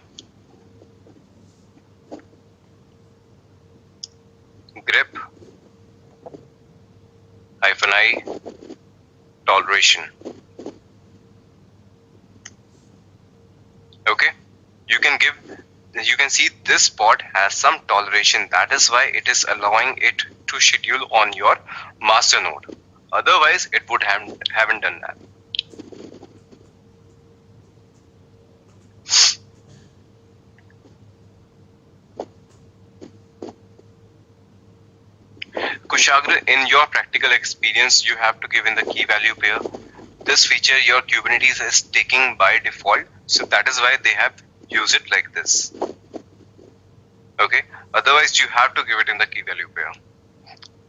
Speaker 2: grep -i toleration. Okay, you can see this pod has some toleration. That is why it is allowing it to schedule on your master node. Otherwise, it would haven't done that. Kushagra, in your practical experience, you have to give in the key value pair. This feature your Kubernetes is taking by default, so that is why they have used it like this. Okay, otherwise you have to give it in the key value pair.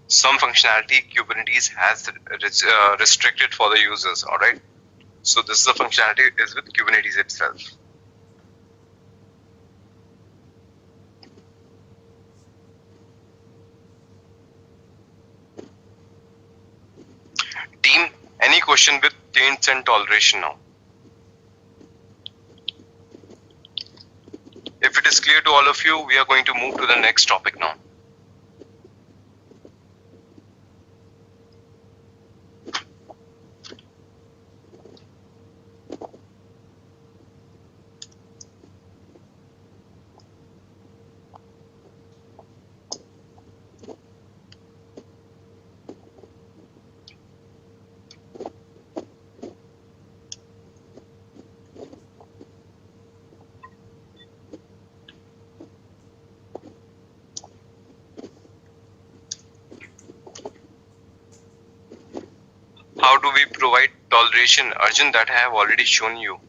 Speaker 2: Some functionality Kubernetes has restricted for the users. All right, so this is the functionality is with Kubernetes itself. Team, any question with taints and toleration now? If it is clear to all of you, we are going to move to the next topic now. How do we provide toleration? Arjun, that I have already shown you.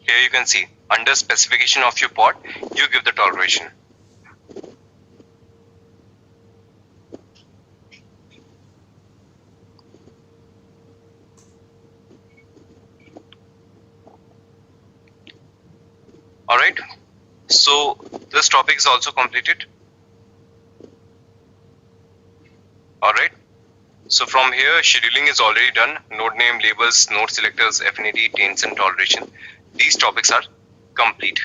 Speaker 2: Here you can see, under specification of your pod, you give the toleration. All right. So this topic is also completed. All right. So from here, scheduling is already done. Node name, labels, node selectors, affinity, taints, and toleration. these topics are complete.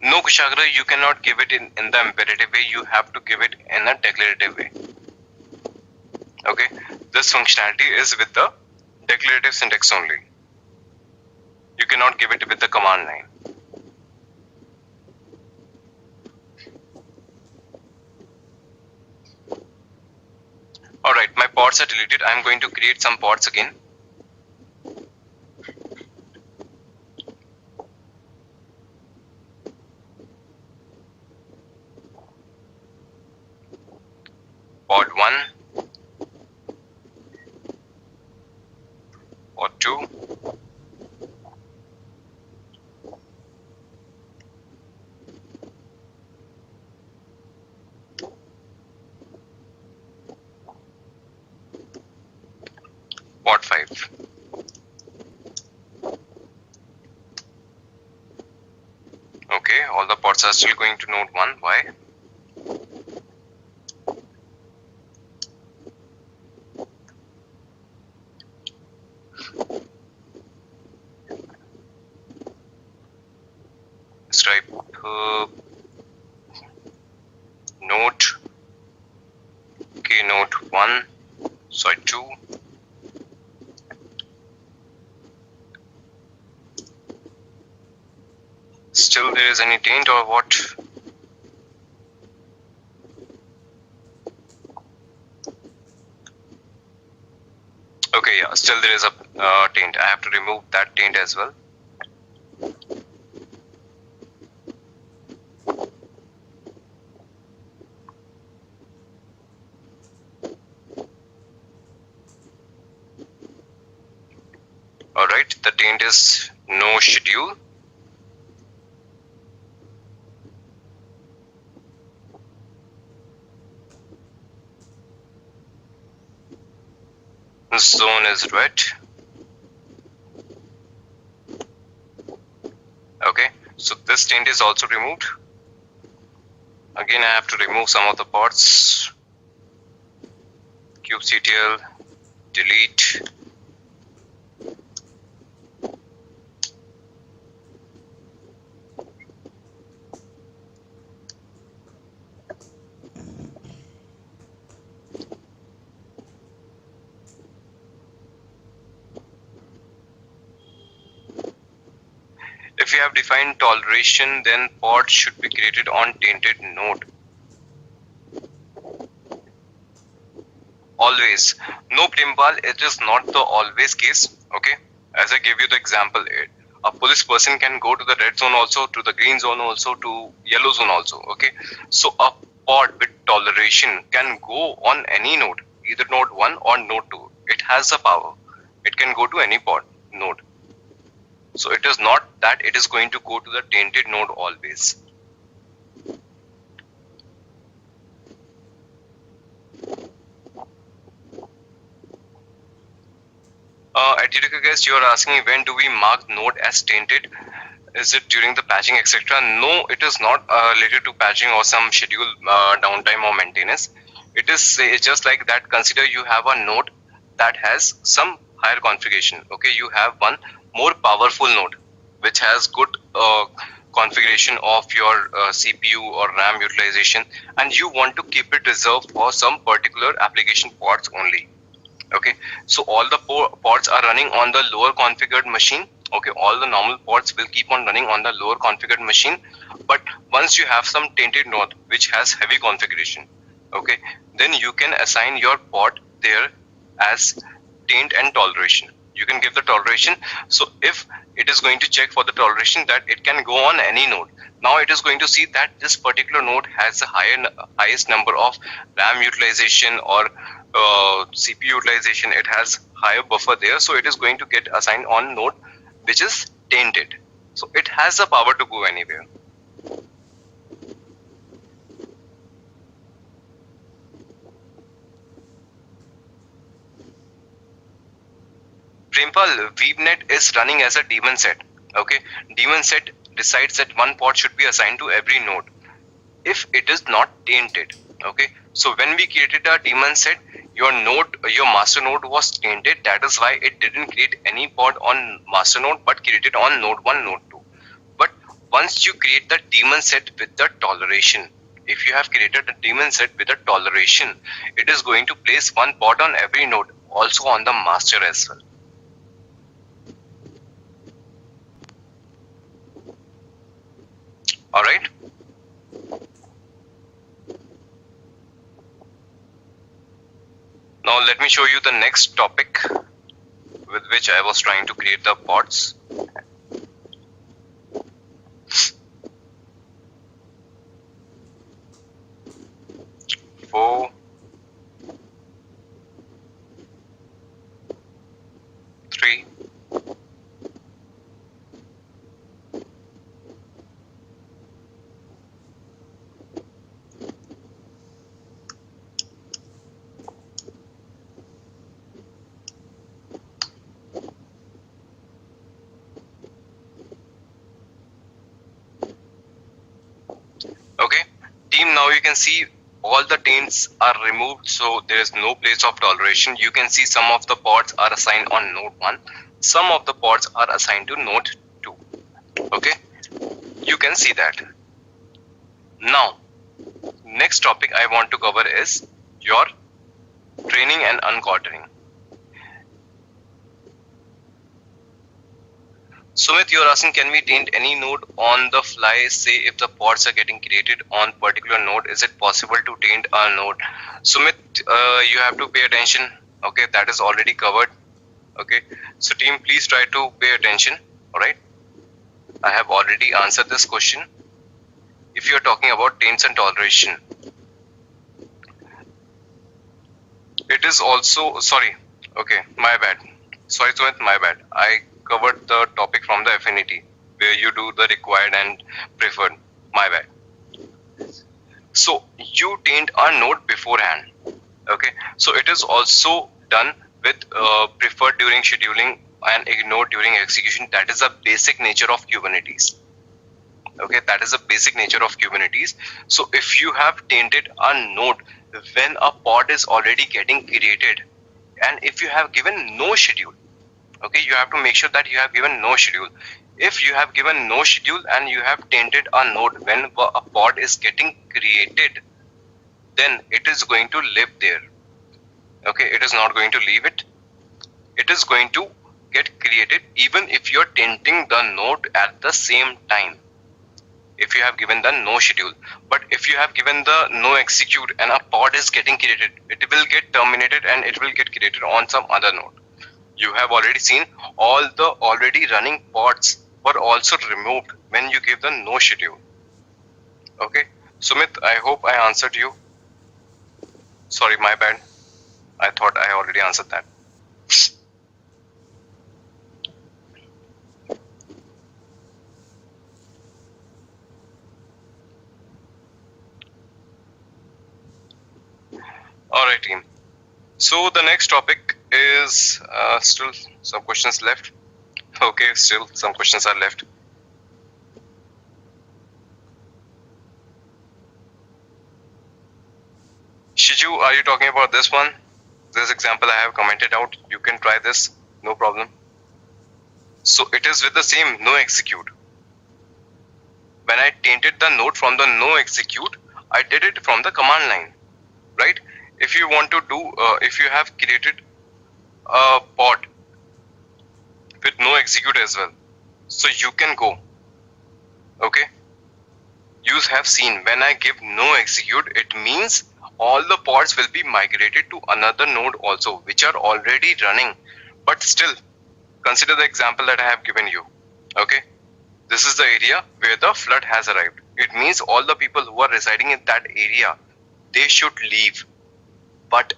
Speaker 2: No, Kushagra, you cannot give it in the imperative way, you have to give it in a declarative way. Okay, this functionality is with the declarative syntax only. You cannot give it with the command line. Alright, my pods are deleted. I'm going to create some pods again. Pod 1, pod 2, pod 5. Okay, all the pods are still going to node 1. Why? Let's type node, okay, node 1, sorry 2. Still there is any taint or what? Okay, yeah, still there is a taint. I have to remove that taint as well. Alright, the taint is no schedule. Zone is red. Okay, so this taint is also removed. Again, I have to remove some of the pods. kubectl, delete. If you have defined toleration, then pod should be created on tainted node. Always. No, Primpal, it is not the always case. Okay. As I gave you the example, a police person can go to the red zone also, to the green zone also, to yellow zone also. Okay. So a pod with toleration can go on any node, either node 1 or node 2. It has the power. It can go to any pod node. So it is not that it is going to go to the tainted node always. Adjudicator guest, you are asking when do we mark node as tainted? Is it during the patching, etc.? No, it is not related to patching or some schedule downtime or maintenance. It is just like that. Consider you have a node that has some higher configuration. Okay, you have one more powerful node which has good configuration of your CPU or RAM utilization, and you want to keep it reserved for some particular application pods only. Okay, so all the pods are running on the lower configured machine. Okay, all the normal pods will keep on running on the lower configured machine, but once you have some tainted node which has heavy configuration, okay, then you can assign your pod there as taint and toleration. You can give the toleration. So if it is going to check for the toleration that it can go on any node, now it is going to see that this particular node has a highest number of RAM utilization or CPU utilization. It has higher buffer there, so it is going to get assigned on node which is tainted. So it has the power to go anywhere. Primpal, VBNet is running as a daemon set. Okay, daemon set decides that one pod should be assigned to every node if it is not tainted. Okay, so when we created a daemon set, your master node was tainted. That is why it didn't create any pod on master node, but created on node 1, node 2. But once you create the daemon set with the toleration, if you have created a daemon set with a toleration, it is going to place one pod on every node, also on the master as well. All right. Now let me show you the next topic with which I was trying to create the pods. Four, three, okay. Team, now you can see all the taints are removed, so there is no place of toleration. You can see some of the pods are assigned on node 1, some of the pods are assigned to node 2. Okay, you can see that. Now, next topic I want to cover is your training and unquartering. Sumit, you're asking, can we taint any node on the fly? Say if the pods are getting created on particular node, is it possible to taint a node? Sumit, you have to pay attention. Okay, that is already covered. Okay, so team, please try to pay attention. All right, I have already answered this question. If you're talking about taints and toleration, it is also, sorry, okay, my bad. Sorry, Sumit, my bad. I covered the topic from the affinity where you do the required and preferred. My bad. So you taint a node beforehand. Okay, so it is also done with preferred during scheduling and ignored during execution. That is the basic nature of Kubernetes. Okay, that is the basic nature of Kubernetes. So if you have tainted a node when a pod is already getting created, and if you have given no schedule, okay, you have to make sure that you have given no schedule. If you have given no schedule and you have tainted a node when a pod is getting created, then it is going to live there. Okay, it is not going to leave it. It is going to get created even if you are tainting the node at the same time. If you have given the no schedule, but if you have given the no execute and a pod is getting created, it will get terminated and it will get created on some other node. You have already seen all the already running pods were also removed when you give the no schedule. Okay, Sumit, I hope I answered you. Sorry, my bad. I thought I already answered that. All right, team. So the next topic is still some questions left. Okay, still some questions are left. Shiju, are you talking about this one? This example I have commented out. You can try this, no problem. So it is with the same no execute. When I tainted the node from the no execute, I did it from the command line, right? If you want to do, if you have created a pod with no execute as well, so you can go. Okay, you have seen when I give no execute, it means all the pods will be migrated to another node also, which are already running. But still, consider the example that I have given you. Okay, this is the area where the flood has arrived. It means all the people who are residing in that area, they should leave. But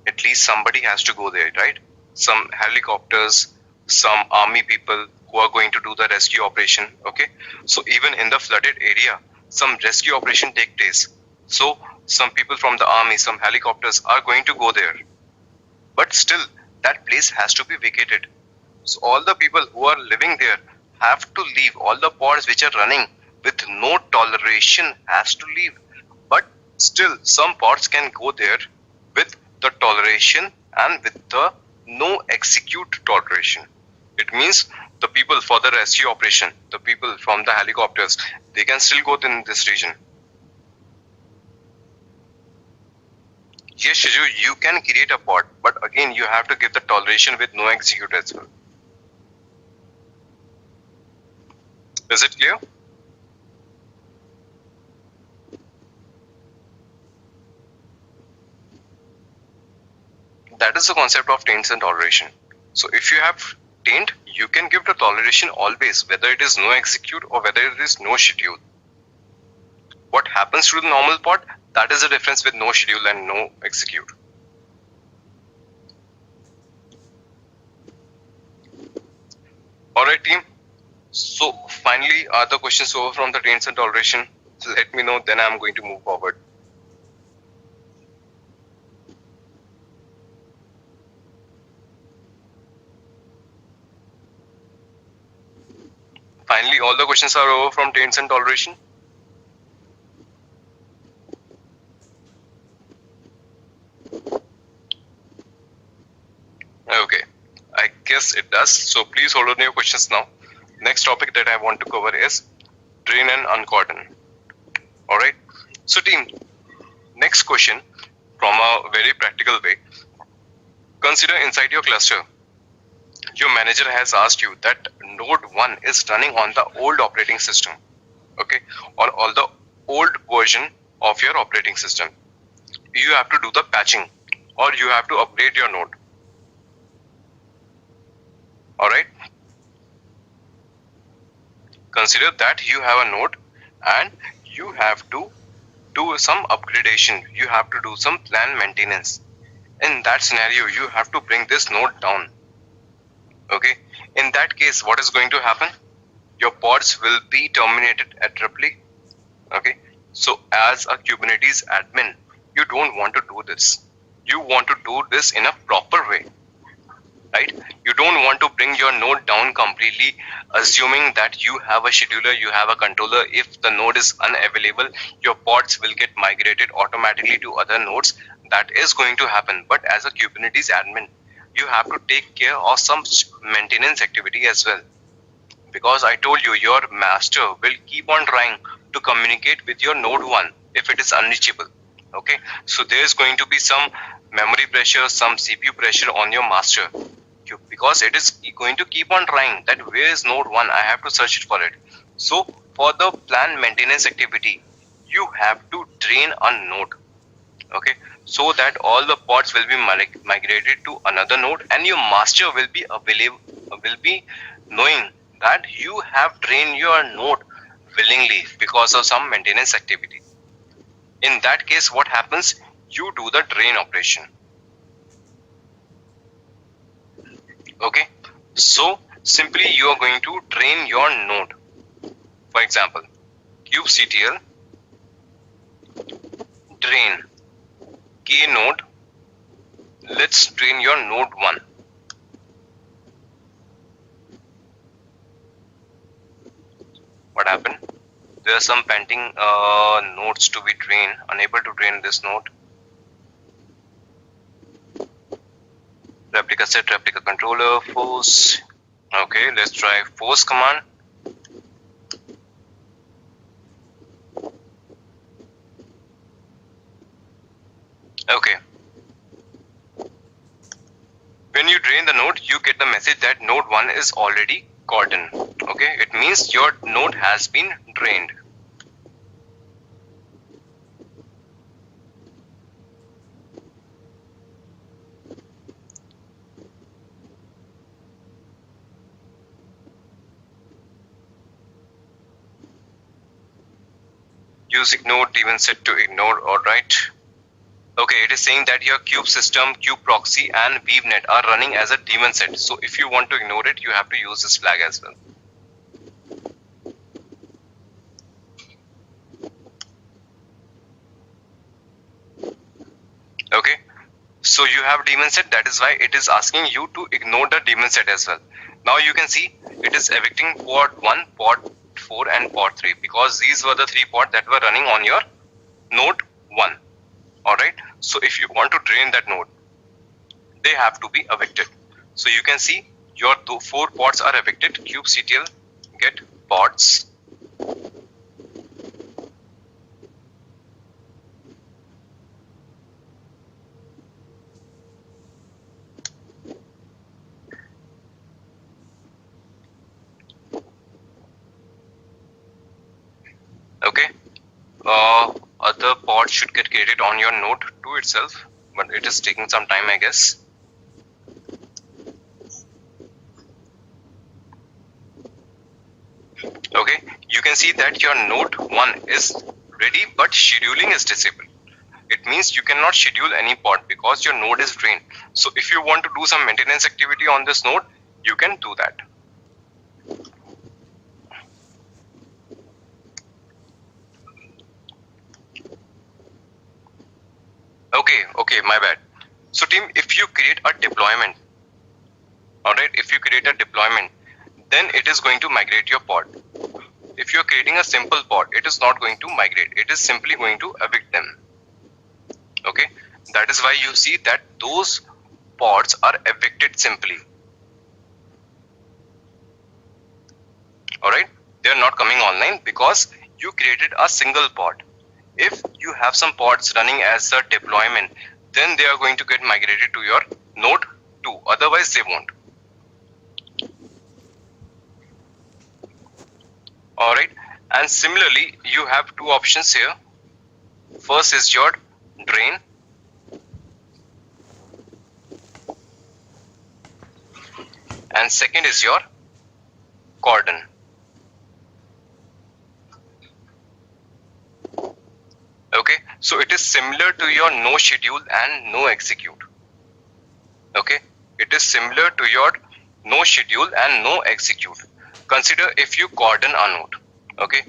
Speaker 2: at least somebody has to go there, right? Some helicopters, some army people who are going to do the rescue operation. Okay, so even in the flooded area, some rescue operation take place. So some people from the army, some helicopters are going to go there. But still, that place has to be vacated. So all the people who are living there have to leave. All the pods which are running with no toleration has to leave. But still, some pods can go there with the toleration. toleration and with the no execute toleration. It means the people for the rescue operation, the people from the helicopters, they can still go in this region. Yes, Shiju, you can create a pod, but again you have to give the toleration with no execute as well. Is it clear? That is the concept of taints and toleration. So if you have taint, you can give the toleration always, whether it is no execute or whether it is no schedule. What happens to the normal pod? That is the difference with no schedule and no execute. Alright team, so finally are the questions over from the taints and toleration? Let me know, then I am going to move forward. Finally, all the questions are over from taints and toleration. Okay, I guess it does. So please hold on your questions now. Next topic that I want to cover is drain and uncordon. Alright, so team, next question from a very practical way. Consider inside your cluster, your manager has asked you that node 1 is running on the old operating system, okay, or all the old version of your operating system. You have to do the patching or you have to upgrade your node. Alright, consider that you have a node and you have to do some upgradation, you have to do some planned maintenance. In that scenario, you have to bring this node down. Okay, in that case, what is going to happen? Your pods will be terminated abruptly. Okay, so as a Kubernetes admin, you don't want to do this. You want to do this in a proper way, right? You don't want to bring your node down completely, assuming that you have a scheduler, you have a controller. If the node is unavailable, your pods will get migrated automatically to other nodes. That is going to happen. But as a Kubernetes admin, you have to take care of some maintenance activity as well. Because I told you, your master will keep on trying to communicate with your node 1 if it is unreachable. Okay, so there is going to be some memory pressure, some CPU pressure on your master, because it is going to keep on trying that where is node 1, I have to search it for it. So for the planned maintenance activity, you have to drain a node, okay, so that all the pods will be migrated to another node and your master will be available, will be knowing that you have drained your node willingly because of some maintenance activity. In that case, what happens? You do the drain operation. Okay, so simply you are going to drain your node. For example, kubectl drain k node. Let's drain your node 1. What happened? There are some pending nodes to be drained, unable to drain this node. Replica set, replica controller, force. Okay, let's try force command. Okay. When you drain the node, you get the message that node 1 is already cordon. Okay, it means your node has been drained. Use ignore daemon set to ignore. Alright. Okay, it is saying that your kube system, kube proxy and weavenet are running as a daemon set. So if you want to ignore it, you have to use this flag as well. Okay, so you have daemon set, that is why it is asking you to ignore the daemon set as well. Now you can see it is evicting pod 1, pod 4 and pod 3 because these were the 3 pods that were running on your node 1. Alright, so if you want to drain that node, they have to be evicted. So you can see your 4 pods are evicted. kubectl get pods. Okay, other pods should get created on your node 2 itself, but it is taking some time, I guess. Okay, you can see that your node 1 is ready, but scheduling is disabled. It means you cannot schedule any pod because your node is drained. So if you want to do some maintenance activity on this node, you can do that. Okay, my bad. So team, if you create a deployment, alright, if you create a deployment, then it is going to migrate your pod. If you are creating a simple pod, it is not going to migrate. It is simply going to evict them. Okay, that is why you see that those pods are evicted simply. Alright, they are not coming online because you created a single pod. If you have some pods running as a deployment, then they are going to get migrated to your node 2, otherwise they won't. Alright, and similarly you have 2 options here. First is your drain, and second is your cordon. Okay, so it is similar to your no schedule and no execute. Okay, it is similar to your no schedule and no execute. Consider if you cordon a node. Okay,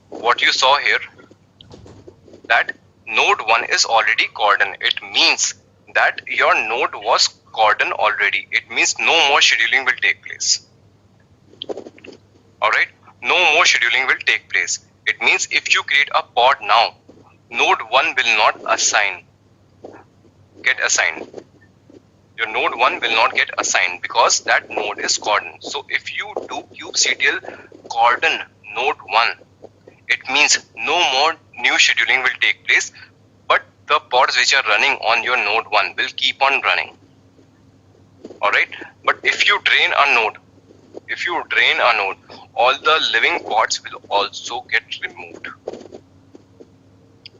Speaker 2: what you saw here, that node 1 is already cordon. It means that your node was cordon already. It means no more scheduling will take place. Alright, no more scheduling will take place. It means if you create a pod now, node 1 will not get assigned. Your node 1 will not get assigned because that node is cordon. So if you do kubectl cordon node 1, it means no more new scheduling will take place, but the pods which are running on your node 1 will keep on running. Alright, but if you drain a node, all the living pods will also get removed.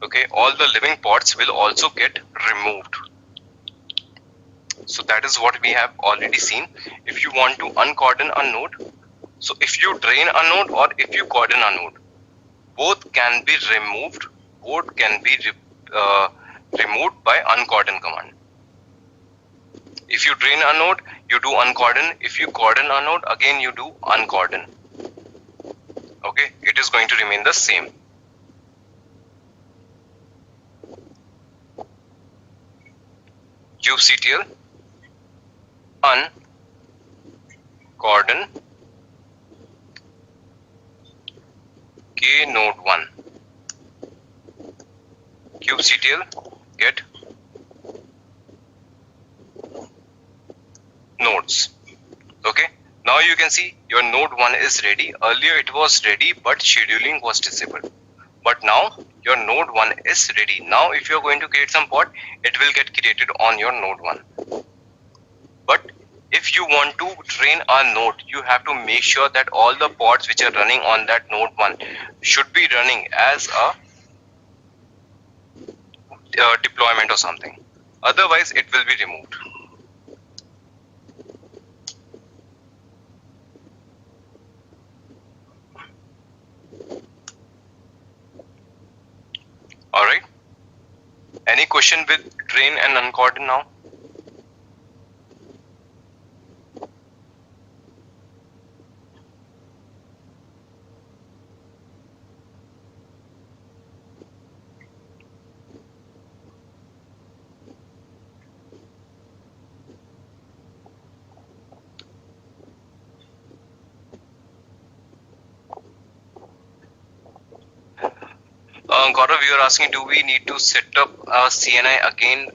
Speaker 2: Okay, all the living pods will also get removed. So that is what we have already seen. If you want to uncordon a node, so if you drain a node or if you cordon a node, both can be removed. Both can be removed by uncordon command. If you drain a node, you do uncordon. If you cordon a node, again you do uncordon. Okay, it is going to remain the same. kubectl uncordon k node 1. kubectl get nodes. Okay, now you can see your node 1 is ready. Earlier it was ready, but scheduling was disabled. But now your node 1 is ready. Now if you are going to create some pod, it will get created on your node 1. But if you want to train a node, you have to make sure that all the pods which are running on that node 1 should be running as a deployment or something. Otherwise it will be removed. Alright, any question with drain and uncordon now? Gaurav, you are asking, do we need to set up a CNI again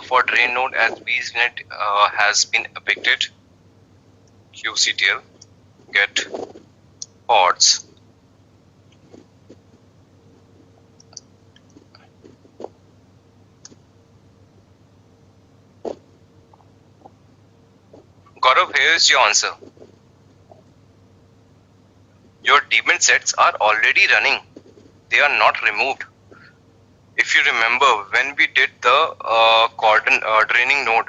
Speaker 2: for drain node as bsnet has been evicted. kubectl get pods. Gaurav, here is your answer. Your daemon sets are already running. They are not removed. If you remember when we did the draining node,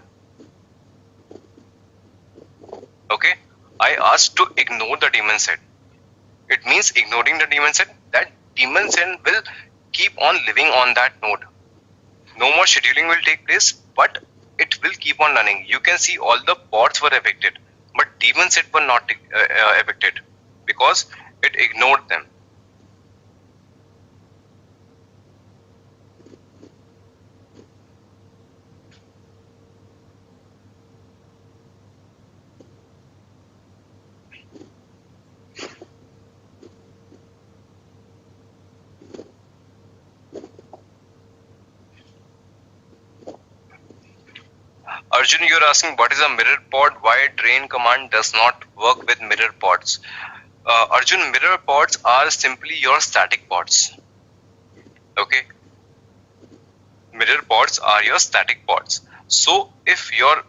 Speaker 2: okay, I asked to ignore the daemon set. It means ignoring the daemon set, that daemon set will keep on living on that node. No more scheduling will take place, but it will keep on running. You can see all the pods were evicted, but daemon set were not evicted because it ignored them. Arjun, you're asking what is a mirror pod, why drain command does not work with mirror pods. Arjun, mirror pods are simply your static pods. Okay. Mirror pods are your static pods. So if your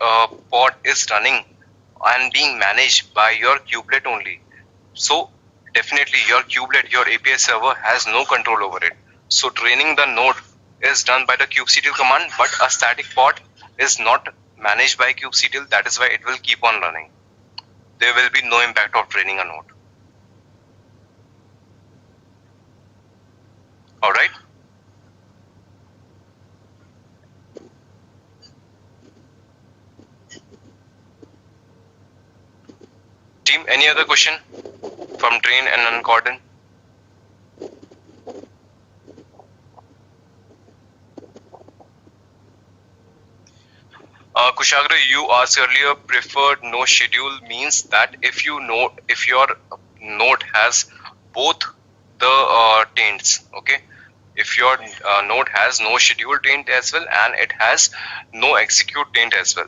Speaker 2: pod is running and being managed by your kubelet only, so definitely your kubelet, your API server has no control over it. So draining the node is done by the kubectl command, but a static pod is not managed by kubectl. That is why it will keep on running. There will be no impact of draining a node. All right. Team, any other question from drain and uncordon? Kushagra, you asked earlier, preferred no schedule means that if your node has both the taints, okay? If your node has no schedule taint as well and it has no execute taint as well,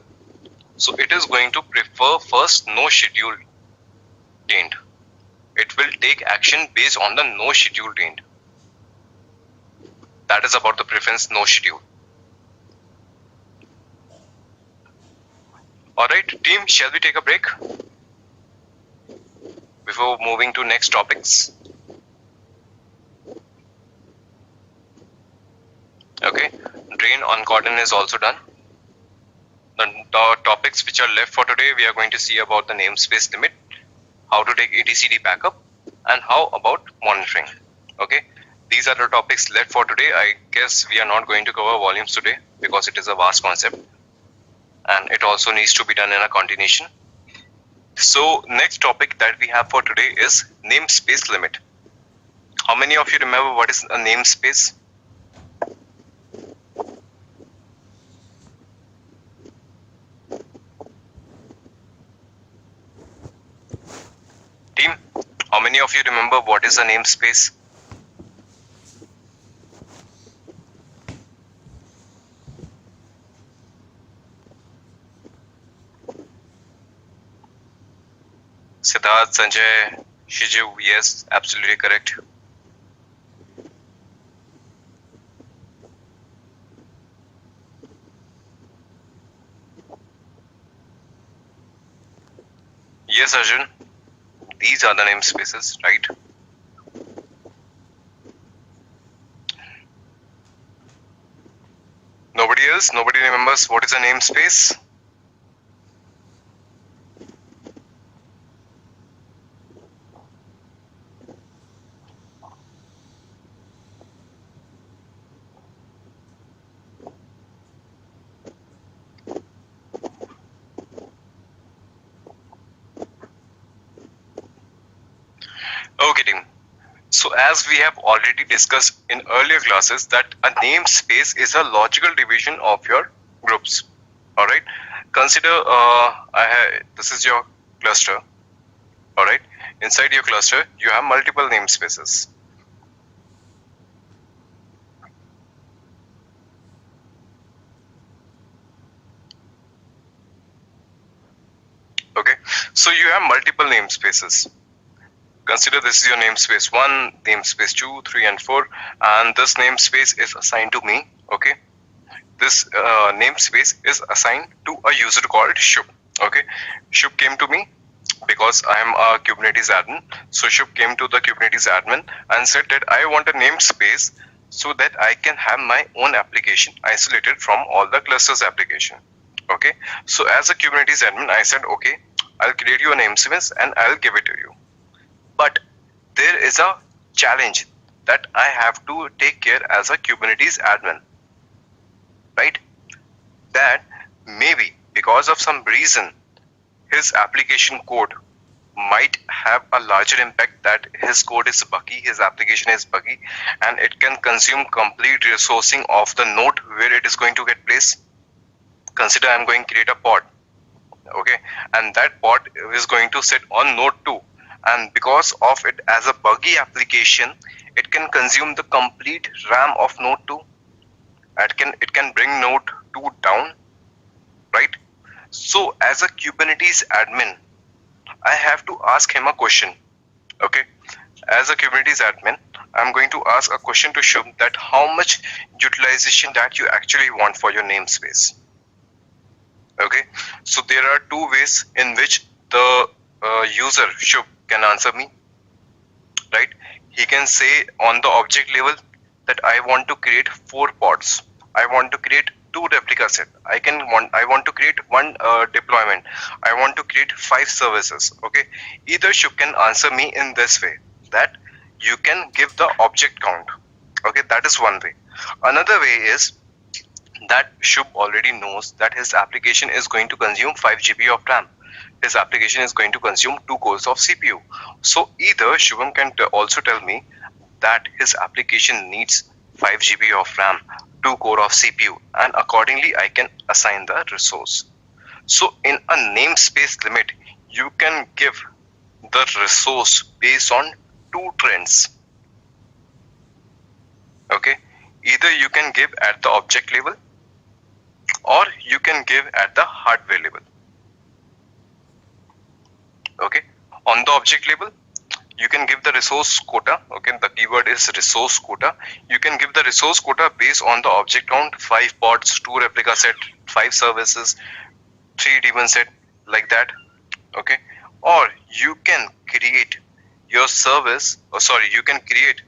Speaker 2: so it is going to prefer first no schedule taint. It will take action based on the no schedule taint. That is about the preference no schedule. Alright team, shall we take a break before moving to next topics? Okay, drain uncordon is also done. The topics which are left for today, we are going to see about the namespace limit, how to take etcd backup, and how about monitoring. Okay, these are the topics left for today. I guess we are not going to cover volumes today because it is a vast concept and it also needs to be done in a continuation. So next topic that we have for today is namespace limit. How many of you remember what is a namespace? Team, how many of you remember what is a namespace? Siddharth, Sanjay, Shiju, yes, absolutely correct. Yes, Arjun, these are the namespaces, right? Nobody else? Nobody remembers what is a namespace? Okay team, so as we have already discussed in earlier classes that a namespace is a logical division of your groups. Alright, consider this is your cluster. Alright, inside your cluster you have multiple namespaces. So you have multiple namespaces. Consider this is your namespace 1, namespace 2, 3 and 4, and this namespace is assigned to me. Okay, this namespace is assigned to a user called Shub. Okay, Shub came to me because I am a Kubernetes admin. So Shub came to the Kubernetes admin and said that I want a namespace so that I can have my own application isolated from all the clusters application. Okay, so as a Kubernetes admin, I said, okay, I'll create you a namespace and I'll give it to you. But there is a challenge that I have to take care as a Kubernetes admin, right? That maybe because of some reason, his application code might have a larger impact, that his code is buggy, his application is buggy, and it can consume complete resourcing of the node where it is going to get placed. Consider I'm going to create a pod, okay, and that pod is going to sit on node 2, and because of it as a buggy application, it can consume the complete RAM of node 2. It can bring node 2 down, right? So as a Kubernetes admin, I have to ask him a question. Okay, as a Kubernetes admin, I'm going to ask a question to Shub that how much utilization that you actually want for your namespace. Okay, so there are two ways in which the user Shub can answer me, right? He can say on the object level that I want to create 4 pods. I want to create 2 replica set. I want to create 1 deployment. I want to create 5 services. Okay, either Shub can answer me in this way, that you can give the object count. Okay, that is one way. Another way is that Shub already knows that his application is going to consume 5 GB of RAM. His application is going to consume 2 cores of CPU. So either Shubham can also tell me that his application needs 5 GB of RAM, 2 core of CPU, and accordingly I can assign the resource. So in a namespace limit, you can give the resource based on 2 trends. Okay, either you can give at the object level or you can give at the hardware level. Okay, on the object level, you can give the resource quota. Okay, the keyword is resource quota. You can give the resource quota based on the object count, 5 pods, 2 replica set, 5 services, 3 daemon set, like that. Okay, or you can create your service, you can create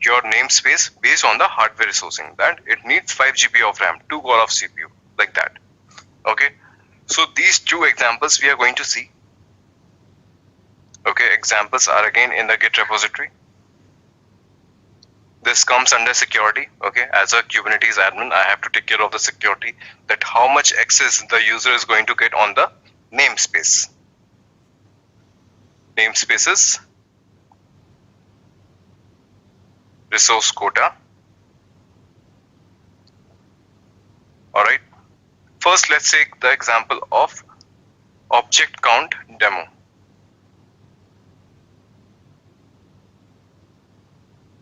Speaker 2: your namespace based on the hardware resourcing, that it needs 5 GB of RAM, 2 core of CPU, like that. Okay, so these 2 examples we are going to see. Okay, examples are again in the Git repository. This comes under security. Okay, as a Kubernetes admin, I have to take care of the security, that how much access the user is going to get on the namespace. Namespaces, resource quota. All right. First, let's take the example of object count demo.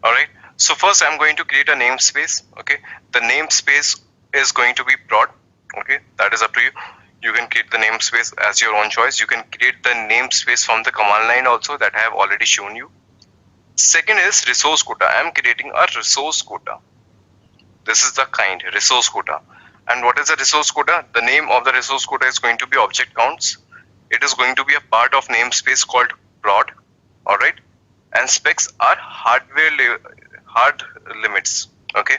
Speaker 2: All right. So first, I'm going to create a namespace. Okay. The namespace is going to be prod. Okay. That is up to you. You can create the namespace as your own choice. You can create the namespace from the command line also, that I have already shown you. Second is resource quota. I am creating a resource quota. This is the kind resource quota. And what is the resource quota? The name of the resource quota is going to be object counts. It is going to be a part of namespace called prod. All right. And specs are hard limits. Okay.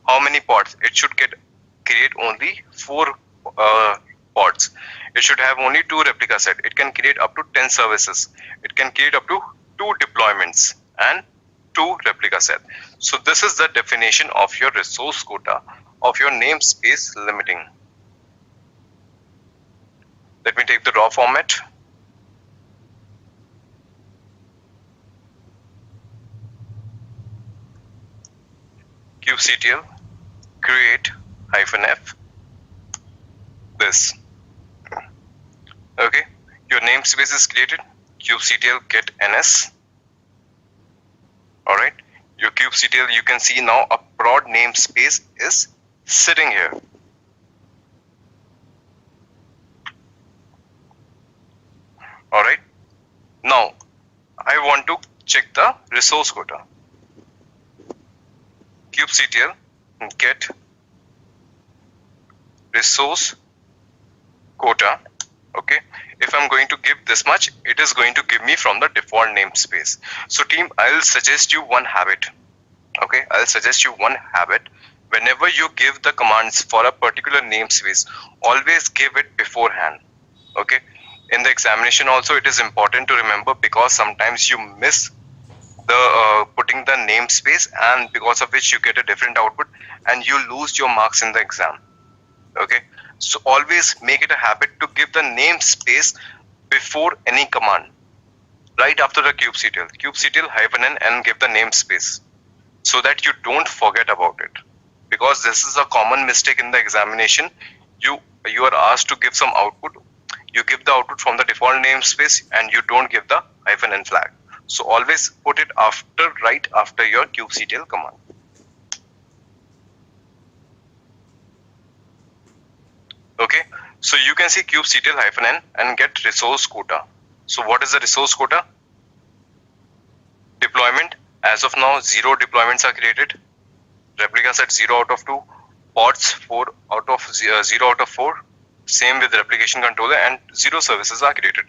Speaker 2: How many pods? It should create only 4 pods. It should have only 2 replica set. It can create up to 10 services. It can create up to 2 deployments and 2 replica set. So this is the definition of your resource quota of your namespace limiting. Let me take the raw format. kubectl create -f this. Okay, your namespace is created. kubectl get ns. All right, your kubectl, you can see now a prod namespace is sitting here. All right, resource quota. kubectl get resource quota. Okay, if I'm going to give this much, it is going to give me from the default namespace. So team, I'll suggest you one habit. Okay, I'll suggest you one habit. Whenever you give the commands for a particular namespace, always give it beforehand. Okay, in the examination also it is important to remember, because sometimes you miss the putting the namespace, and because of which you get a different output and you lose your marks in the exam. Okay, so always make it a habit to give the namespace before any command, right after the kubectl -n and give the namespace, so that you don't forget about it, because this is a common mistake in the examination. You are asked to give some output, you give the output from the default namespace and you don't give the -n flag. So always put it right after your kubectl command. Okay, so you can see kubectl -n and get resource quota. So what is the resource quota? Deployment. As of now, 0 deployments are created. Replica set 0 out of 2. Pods 4 out of 0 out of 4. Same with replication controller, and 0 services are created.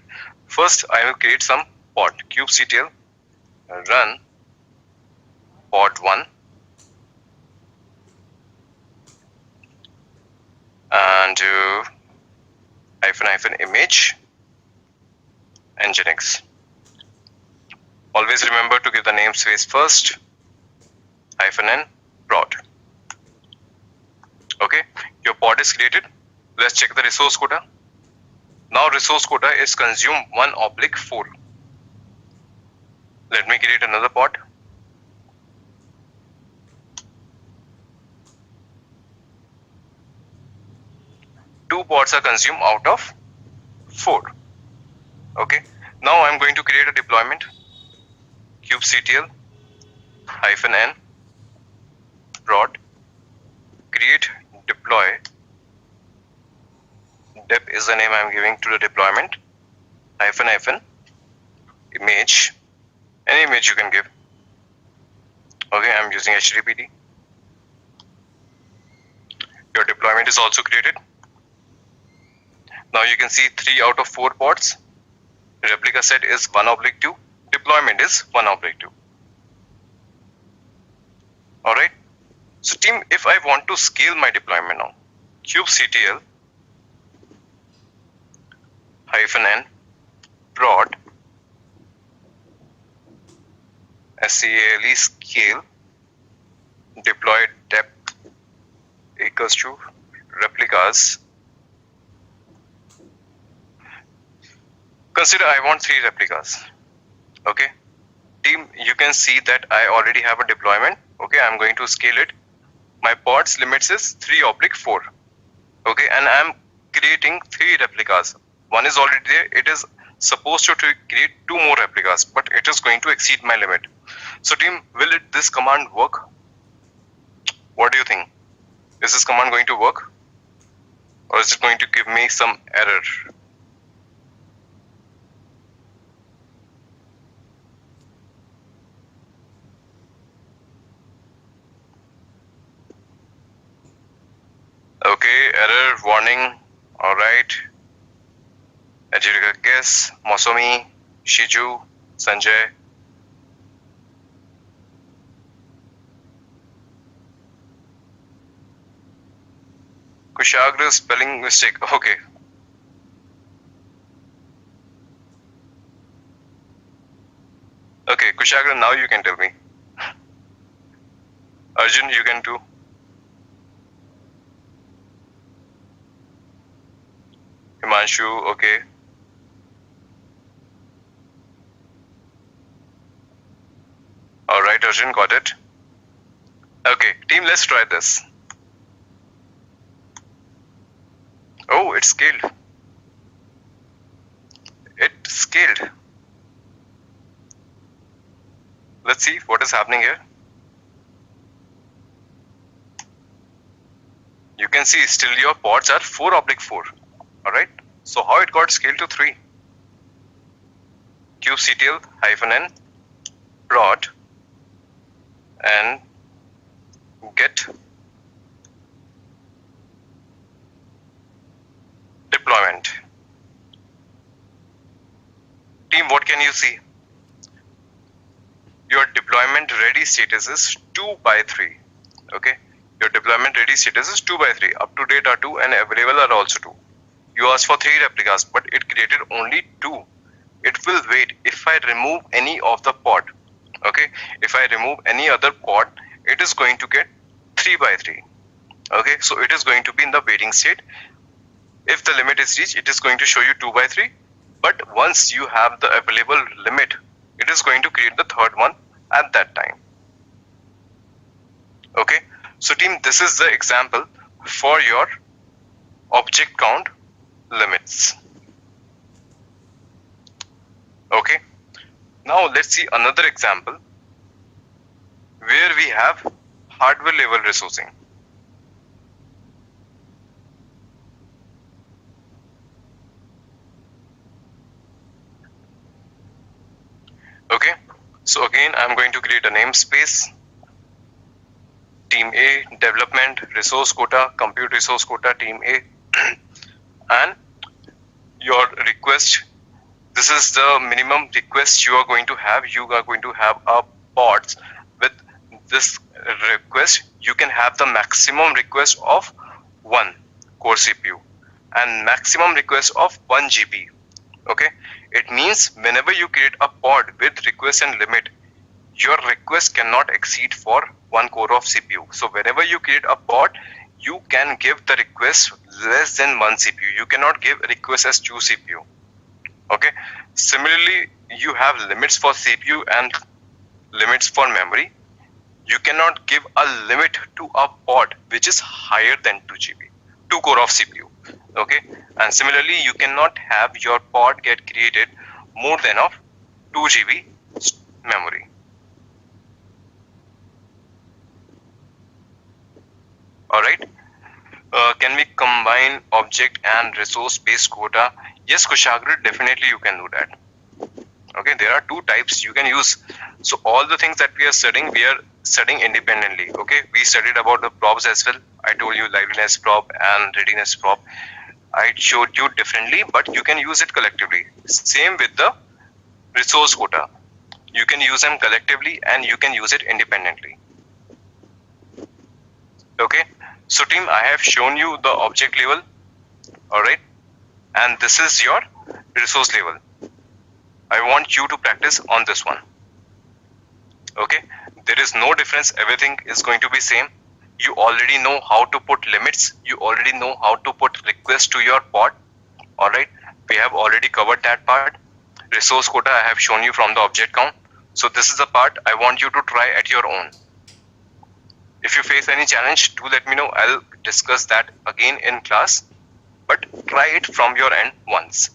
Speaker 2: First, I will create some pod. kubectl run pod 1 and -image nginx. Always remember to give the namespace first, -n prod. Okay, your pod is created. Let's check the resource quota. Now resource quota is consume 1/4. Let me create another pod. Two pods are consumed out of 4. Okay, now I'm going to create a deployment. kubectl -n prod create deploy. Dep is the name I'm giving to the deployment. -, image, any image you can give. Okay, I'm using HTTPD. Your deployment is also created. Now you can see 3 out of 4 pods. Replica set is 1/2. Deployment is 1/2. Alright. So team, if I want to scale my deployment now, kubectl -n prod scale deploy depth equals to replicas. Consider I want 3 replicas. Okay, team, you can see that I already have a deployment. Okay, I'm going to scale it. My pods limits is 3/4. Okay, and I'm creating 3 replicas. One is already there. It is supposed to create 2 more replicas, but it is going to exceed my limit. So team, will this command work? What do you think? Is this command going to work, or is it going to give me some error? Okay, error warning. All right. Ajirika guess, Mosomi, Shiju, Sanjay. Kushagra spelling mistake. Okay. Okay, Kushagra, now you can tell me. Arjun, you can too. Himanshu, okay. All right, Arjun, got it. Okay, team, let's try this. Oh, it scaled. It scaled. Let's see what is happening here. You can see still your pods are 4/4. All right. So how it got scaled to 3? kubectl -n prod and get deployment. Team, what can you see? Your deployment ready status is 2 by 3. Okay, your deployment ready status is 2 by 3. Up to date are 2 and available are also 2. You asked for 3 replicas, but it created only 2. It will wait if I remove any of the pod. Okay, if I remove any other pod, it is going to get 3 by 3. Okay, so it is going to be in the waiting state. If the limit is reached, it is going to show you 2 by 3. But once you have the available limit, it is going to create the third one at that time. Okay, so team, this is the example for your object count limits. Okay, now let's see another example where we have hardware level resourcing. Okay, so again I'm going to create a namespace, team A, development, resource quota, compute resource quota, team A, and your request. This is the minimum request you are going to have. You are going to have a pods with this request. You can have the maximum request of 1 core CPU and maximum request of 1 GB. Okay, it means whenever you create a pod with request and limit, your request cannot exceed for 1 core of CPU. So whenever you create a pod, you can give the request less than 1 CPU. You cannot give request as 2 CPU. Okay, similarly, you have limits for CPU and limits for memory. You cannot give a limit to a pod which is higher than 2 GB, 2 core of CPU. Okay, and similarly, you cannot have your pod get created more than of 2 GB memory. All right. Can we combine object and resource based quota? Yes, Kushagra, definitely you can do that. Okay, there are 2 types you can use. So all the things that we are studying independently. Okay, we studied about the props as well. I told you liveliness prop and readiness prop. I showed you differently, but you can use it collectively. Same with the resource quota. You can use them collectively and you can use it independently. Okay, so team, I have shown you the object level. All right, and this is your resource level. I want you to practice on this one. Okay, there is no difference. Everything is going to be same. You already know how to put limits. You already know how to put requests to your pod. All right, we have already covered that part. Resource quota I have shown you from the object count. So this is the part I want you to try at your own. If you face any challenge, do let me know. I'll discuss that again in class, but try it from your end once.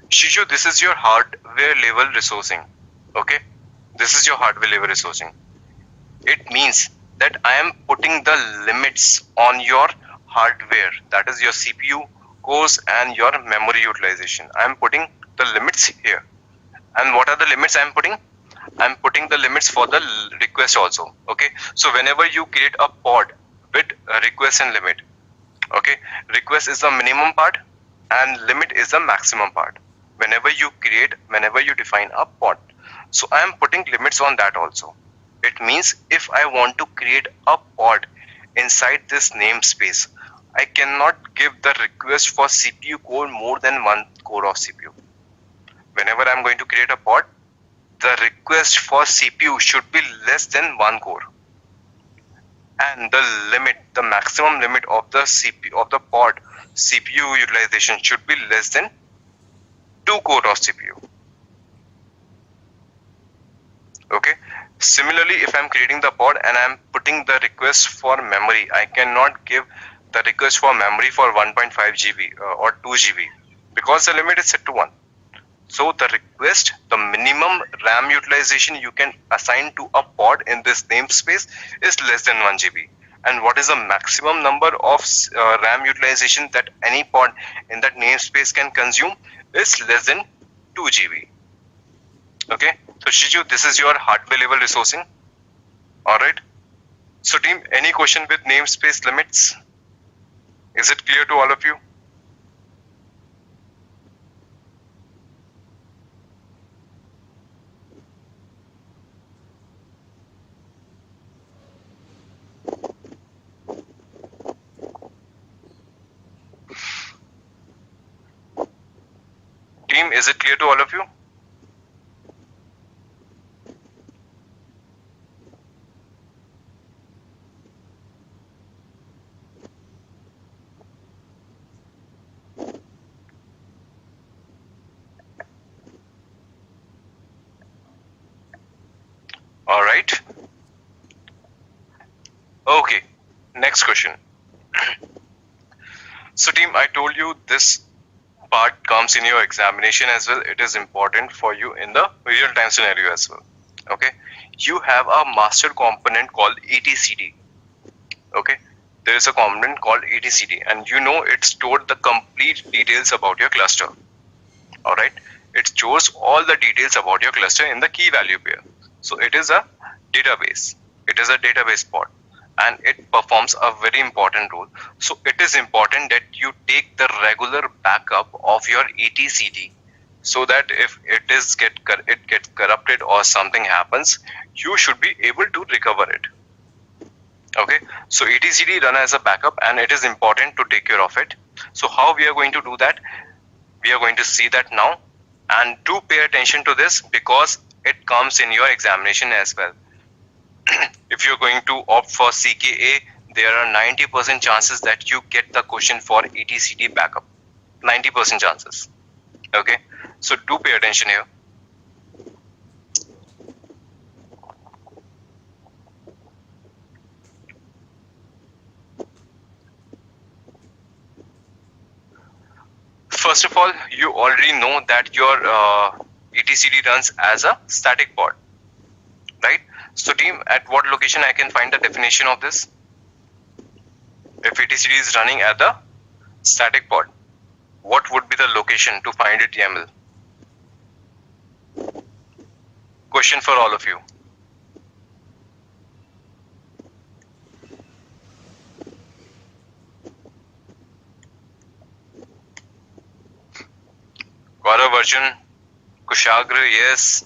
Speaker 2: Shishu, this is your hardware level resourcing. Okay, this is your hardware level resourcing. It means that I am putting the limits on your hardware, that is your CPU cores and your memory utilization. I am putting the limits here. And what are the limits I am putting? I am putting the limits for the request also. Okay, so whenever you create a pod with a request and limit, okay, request is the minimum part and limit is the maximum part. Whenever you define a pod, so I am putting limits on that also. It means if I want to create a pod inside this namespace, I cannot give the request for CPU core more than 1 core of CPU. Whenever I'm going to create a pod, the request for CPU should be less than 1 core. And the maximum limit of the pod CPU utilization should be less than 2 core of CPU. Okay. Similarly, if I'm creating the pod and I'm putting the request for memory, I cannot give the request for memory for 1.5 GB or 2 GB because the limit is set to 1. So the request, the minimum RAM utilization you can assign to a pod in this namespace is less than 1 GB. And what is the maximum number of RAM utilization that any pod in that namespace can consume is less than 2 GB. Okay, so Shiju, this is your hardware level resourcing. All right. So team, any question with namespace limits? Is it clear to all of you? Team, is it clear to all of you? All right. Okay, next question. So team, I told you this part comes in your examination as well. It is important for you in the real time scenario as well. Okay, you have a master component called etcd. Okay, there is a component called etcd, and you know it stored the complete details about your cluster. All right, it stores all the details about your cluster in the key value pair. So it is a database. It is a database pod, and it performs a very important role. So it is important that you take the regular backup of your etcd, so that if it gets corrupted or something happens, you should be able to recover it. Okay, so etcd run as a backup, and it is important to take care of it. So how we are going to do that? We are going to see that now, and do pay attention to this because it comes in your examination as well. If you're going to opt for CKA, there are 90% chances that you get the question for etcd backup. 90% chances. Okay, so do pay attention here. First of all, you already know that your etcd runs as a static pod, right? So team, at what location I can find the definition of this? If etcd is running at the static pod, what would be the location to find it YAML? Question for all of you. Gaurav, Arjun, Kushagra, yes.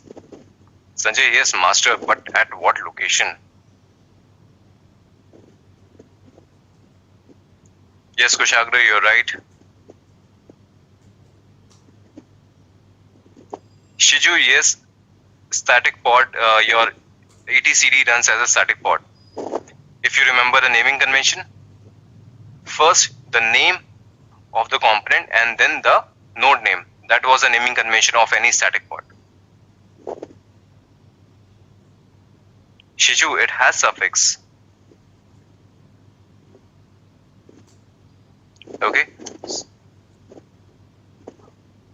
Speaker 2: Sanjay, yes, master, but at what location? Yes, Kushagra, you're right. Shiju, yes, static pod, your etcd runs as a static pod. If you remember the naming convention, first the name of the component and then the node name. That was the naming convention of any static pod. Shiju, it has suffix. Okay.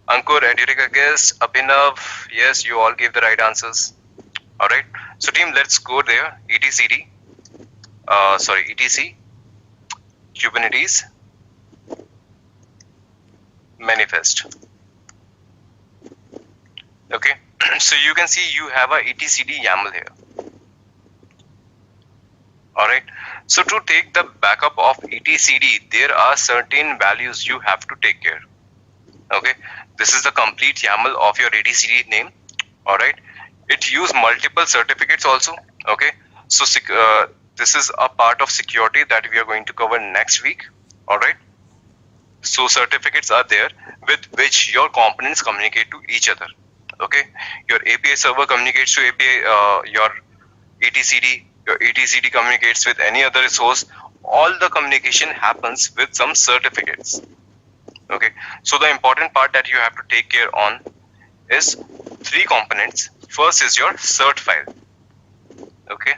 Speaker 2: Ankur, Edurika guest, Abhinav, yes, you all gave the right answers. All right. So team, let's go there. etcd, etc, Kubernetes, manifest. Okay. So you can see you have a etcd YAML here. All right. So to take the backup of etcd, there are certain values you have to take care. Okay. This is the complete YAML of your etcd name. All right. It use multiple certificates also. Okay. So this is a part of security that we are going to cover next week. All right. So certificates are there with which your components communicate to each other. Okay. Your API server communicates to API, your etcd communicates with any other resource. All the communication happens with some certificates. Okay, so the important part that you have to take care on is 3 components. First is your cert file. Okay,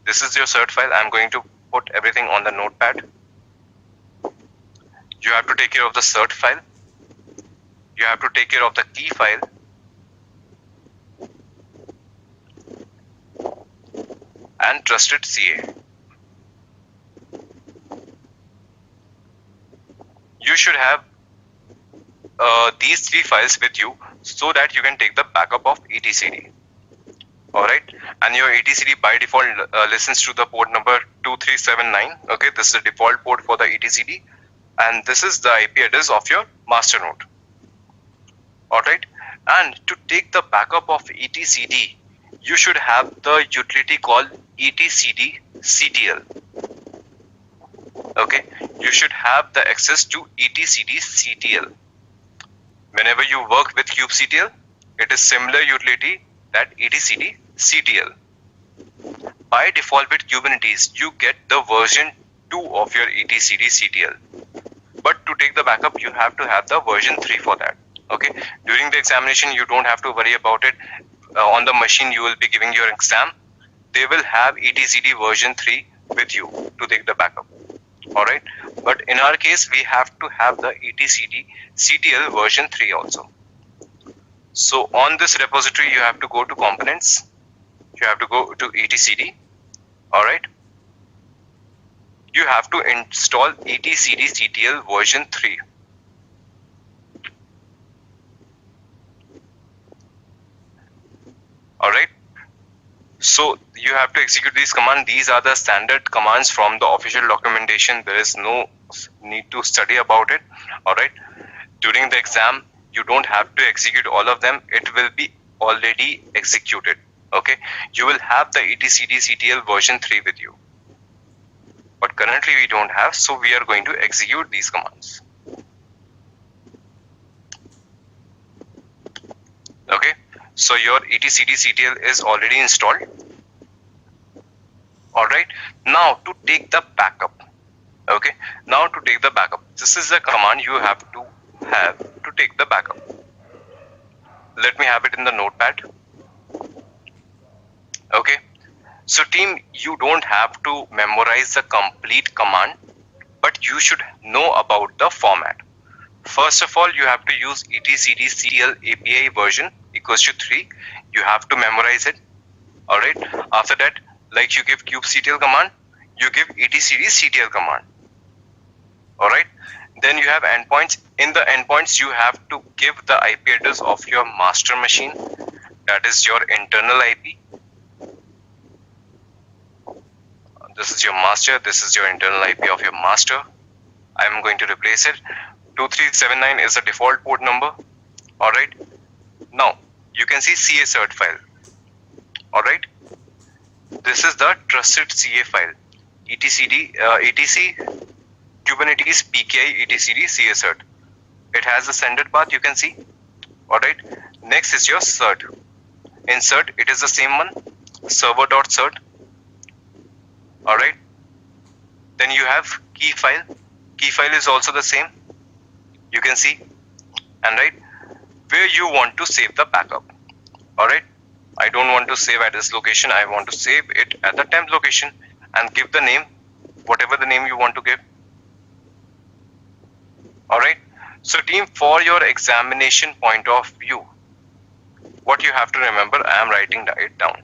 Speaker 2: this is your cert file. I'm going to put everything on the notepad. You have to take care of the cert file. You have to take care of the key file. And trusted CA. You should have these 3 files with you so that you can take the backup of etcd. Alright, and your etcd by default listens to the port number 2379. Okay, this is the default port for the etcd, and this is the IP address of your master node. Alright, and to take the backup of etcd, you should have the utility called etcd-ctl. Okay, you should have the access to etcd-ctl. Whenever you work with kubectl, it is similar utility that etcd-ctl. By default with Kubernetes, you get the version 2 of your etcd-ctl. But to take the backup, you have to have the version 3 for that. Okay, during the examination, you don't have to worry about it. On the machine you will be giving your exam, they will have etcd version 3 with you to take the backup. Alright, but in our case, we have to have the etcd-ctl version 3 also. So on this repository, you have to go to components, you have to go to etcd. Alright, you have to install etcd-ctl version 3. Alright, so you have to execute these commands. These are the standard commands from the official documentation. There is no need to study about it. Alright, during the exam, you don't have to execute all of them. It will be already executed. Okay, you will have the etcd-ctl version 3 with you. But currently we don't have, so we are going to execute these commands. Okay, so your etcd-ctl is already installed. Alright, now to take the backup. Okay, now to take the backup, this is the command you have to take the backup. Let me have it in the notepad. Okay, so team, you don't have to memorize the complete command, but you should know about the format. First of all, you have to use etcd-ctl API version equals to 3. You have to memorize it. Alright, after that, like you give kubectl command, you give etcd-ctl command. Alright, then you have endpoints. In the endpoints, you have to give the IP address of your master machine, that is your internal IP. This is your master, this is your internal IP of your master. I am going to replace it. 2379 is the default port number. Alright, now you can see CA cert file. Alright, this is the trusted CA file, etc Kubernetes PKI etcd CA cert. It has a standard path, you can see. Alright, next is your cert. In cert, it is the same one, server.cert. Alright, then you have key file. Key file is also the same, you can see. And right, where you want to save the backup. Alright, I don't want to save at this location, I want to save it at the temp location, and give the name, whatever the name you want to give. Alright, so team, for your examination point of view, what you have to remember, I am writing it down.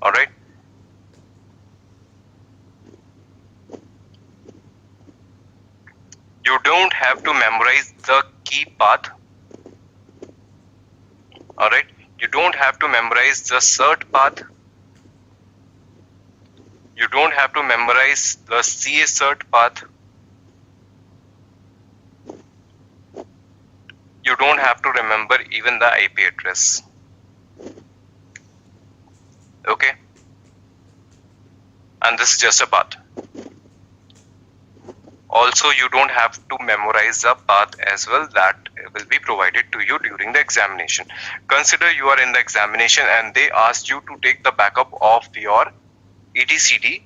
Speaker 2: Alright, you don't have to memorize the key path. Alright, you don't have to memorize the cert path. You don't have to memorize the CA cert path. You don't have to remember even the IP address. Okay, and this is just a path. Also, you don't have to memorize the path as well, that will be provided to you during the examination. Consider you are in the examination and they asked you to take the backup of your etcd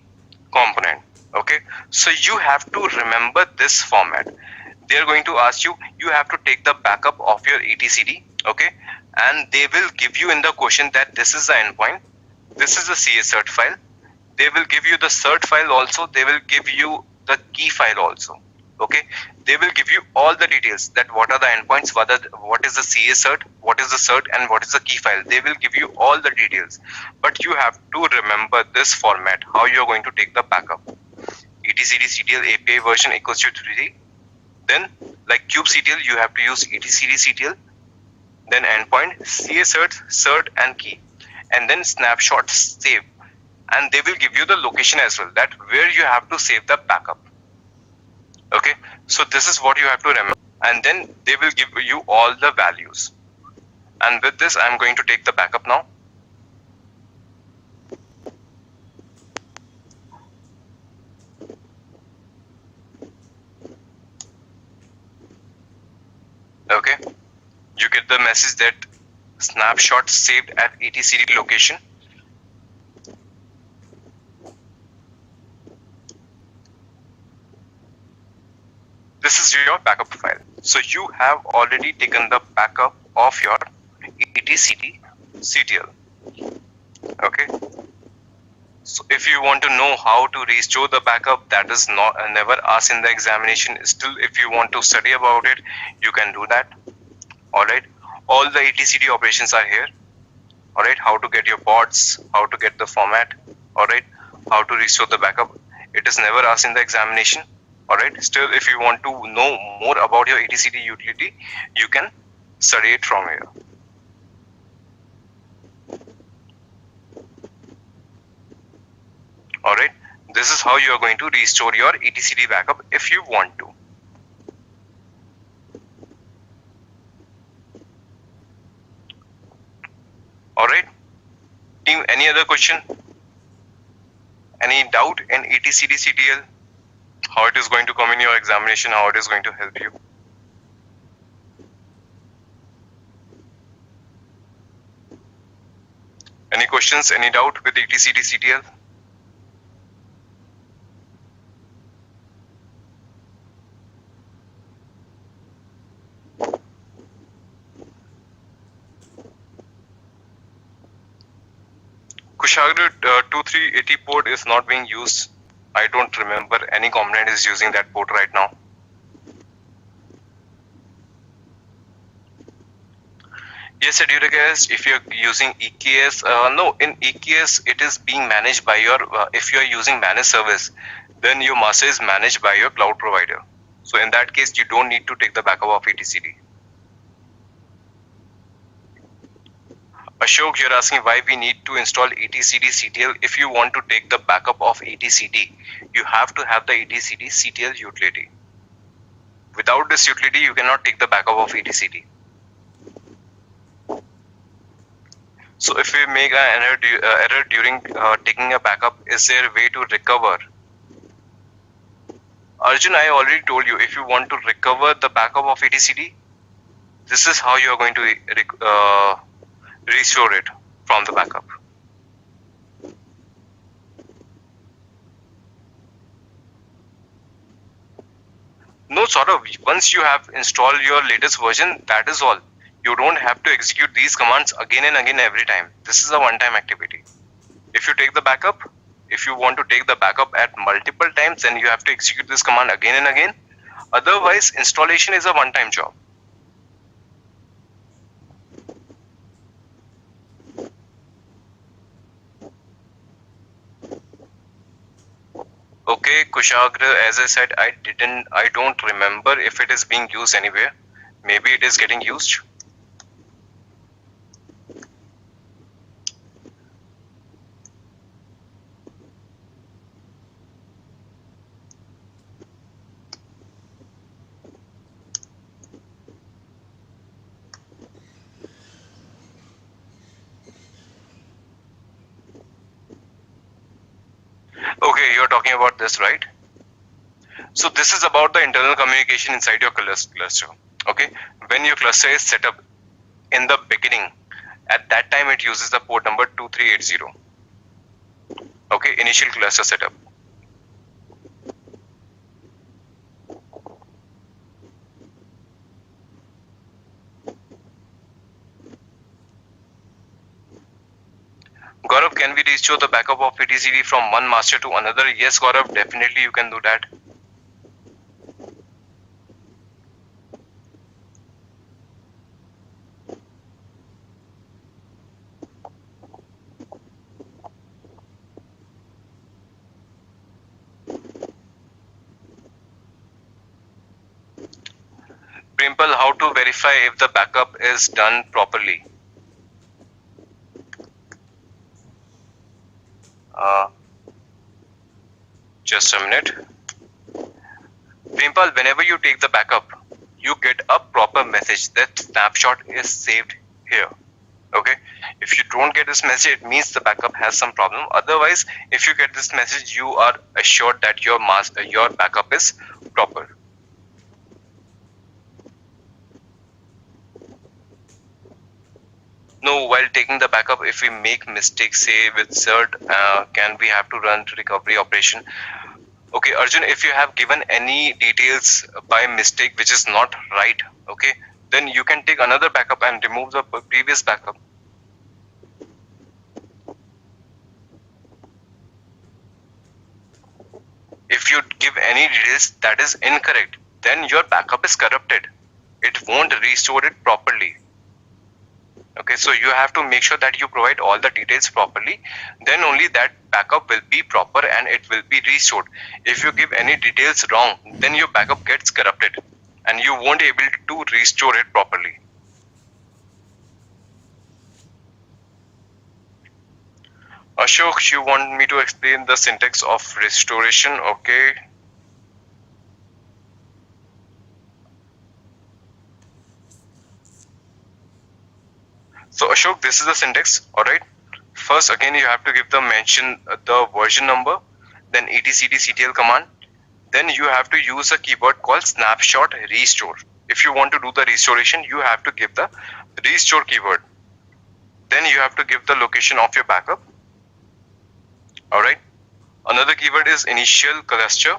Speaker 2: component. Okay, so you have to remember this format. They are going to ask you, you have to take the backup of your etcd. Okay, and they will give you in the question that this is the endpoint, this is the CA cert file. They will give you the cert file also, they will give you the key file also. Okay, they will give you all the details, that what are the endpoints, what is the CA cert, what is the cert, and what is the key file. They will give you all the details, but you have to remember this format, how you are going to take the backup. etcd-ctl API version equals to 3. Then like kubectl, you have to use etcd-ctl. then endpoint, CA cert and key, and then snapshot save, and they will give you the location as well, that where you have to save the backup. Okay, so this is what you have to remember, and then they will give you all the values. And with this, I'm going to take the backup now. Okay, you get the message that snapshot saved at etcd location. This is your backup file. So you have already taken the backup of your etcd CTL. Okay, so if you want to know how to restore the backup, that is not never asked in the examination. Still, if you want to study about it, you can do that. All right, all the etcd operations are here. All right, how to get your pods, how to get the format, all right, how to restore the backup. It is never asked in the examination. All right, still, if you want to know more about your etcd utility, you can study it from here. All right, this is how you are going to restore your etcd backup if you want to. All right, team, any other question? Any doubt in etcd CTL? How it is going to come in your examination, how it is going to help you? Any questions, any doubt with etcd CTL? Kushagra 2380 port is not being used. I don't remember any component is using that port right now. Yes, Educators, if you're using EKS, no, in EKS it is being managed by your, if you're using managed service, then your master is managed by your cloud provider. So in that case, you don't need to take the backup of etcd. Ashok, you're asking why we need to install etcd CTL. If you want to take the backup of etcd, you have to have the etcd CTL utility. Without this utility, you cannot take the backup of etcd. So if we make an error during taking a backup, is there a way to recover? Arjun, I already told you, if you want to recover the backup of etcd, this is how you are going to restore it from the backup. No, sort of, once you have installed your latest version, that is all. You don't have to execute these commands again and again every time. This is a one-time activity. If you take the backup, if you want to take the backup at multiple times, then you have to execute this command again and again. Otherwise, installation is a one-time job. Okay, Kushagra, as I said, I don't remember if it is being used anywhere. Maybe it is getting used. Okay, you're talking about this, right? So this is about the internal communication inside your cluster. Okay, when your cluster is set up in the beginning, at that time it uses the port number 2380. Okay, initial cluster setup. Gaurav, can we restore the backup of etcd from one master to another? Yes, Gaurav, definitely you can do that. Brimple, how to verify if the backup is done properly? Just a minute. Brimple, whenever you take the backup, you get a proper message that snapshot is saved here. Okay, if you don't get this message, it means the backup has some problem. Otherwise, if you get this message, you are assured that your backup is proper. No, while taking the backup, if we make mistakes, say with cert, can we have to run recovery operation? Okay, Arjun, if you have given any details by mistake which is not right, okay, then you can take another backup and remove the previous backup. If you give any details that is incorrect, then your backup is corrupted. It won't restore it properly. Okay, so you have to make sure that you provide all the details properly, then only that backup will be proper and it will be restored. If you give any details wrong, then your backup gets corrupted and you won't be able to restore it properly. Ashok, you want me to explain the syntax of restoration? Okay. So Ashok, this is the syntax, alright. First, again, you have to give the the version number, then etcd-ctl command. Then you have to use a keyword called snapshot restore. If you want to do the restoration, you have to give the restore keyword. Then you have to give the location of your backup. Alright. Another keyword is initial cluster.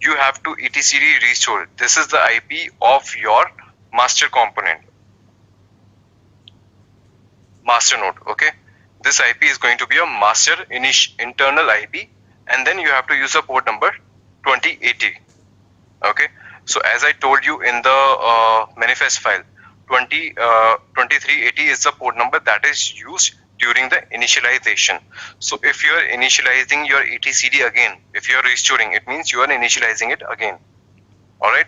Speaker 2: You have to etcd restore. This is the IP of your master component. Master node, okay. This IP is going to be a master internal IP, and then you have to use a port number 2080. Okay, so as I told you in the manifest file, 2380 is the port number that is used during the initialization. So if you are initializing your etcd again, if you are restoring, it means you are initializing it again. Alright,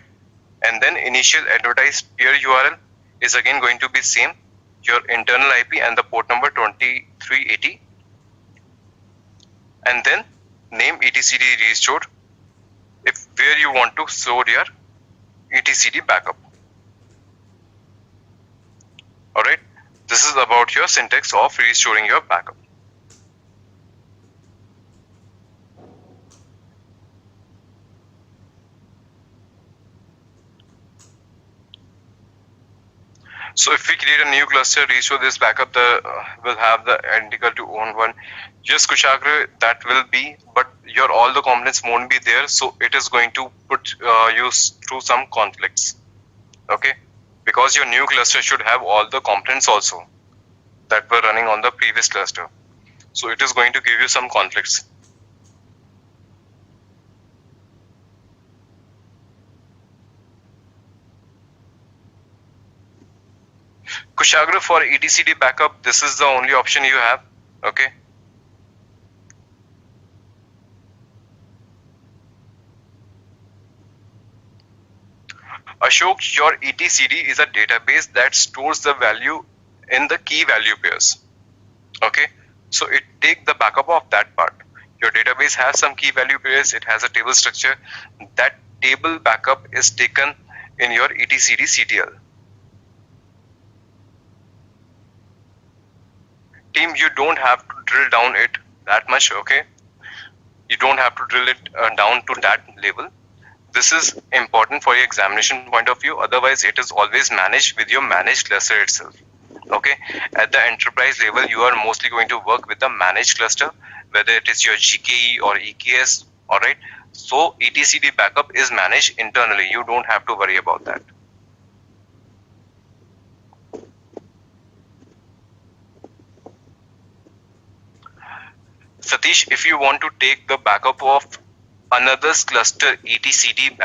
Speaker 2: and then initial advertised peer URL is again going to be same, your internal IP and the port number 2380, and then name etcd restored if where you want to store your etcd backup. Alright, this is about your syntax of restoring your backup. So if we create a new cluster, restore this backup, will have the identical to own one. Yes, Kushagra, that will be, but your all the components won't be there, so it is going to put you through some conflicts. Okay, because your new cluster should have all the components also that were running on the previous cluster. So it is going to give you some conflicts. Kushagra, for etcd backup, this is the only option you have. Okay. Ashok, your etcd is a database that stores the value in the key value pairs. Okay, so it takes the backup of that part. Your database has some key value pairs, it has a table structure. That table backup is taken in your etcd-ctl. Team, you don't have to drill down it that much, okay? You don't have to drill it down to that level. This is important for your examination point of view. Otherwise, it is always managed with your managed cluster itself. Okay, at the enterprise level, you are mostly going to work with the managed cluster, whether it is your GKE or EKS. All right, so etcd backup is managed internally. You don't have to worry about that. Satish, if you want to take the backup of another's cluster etcd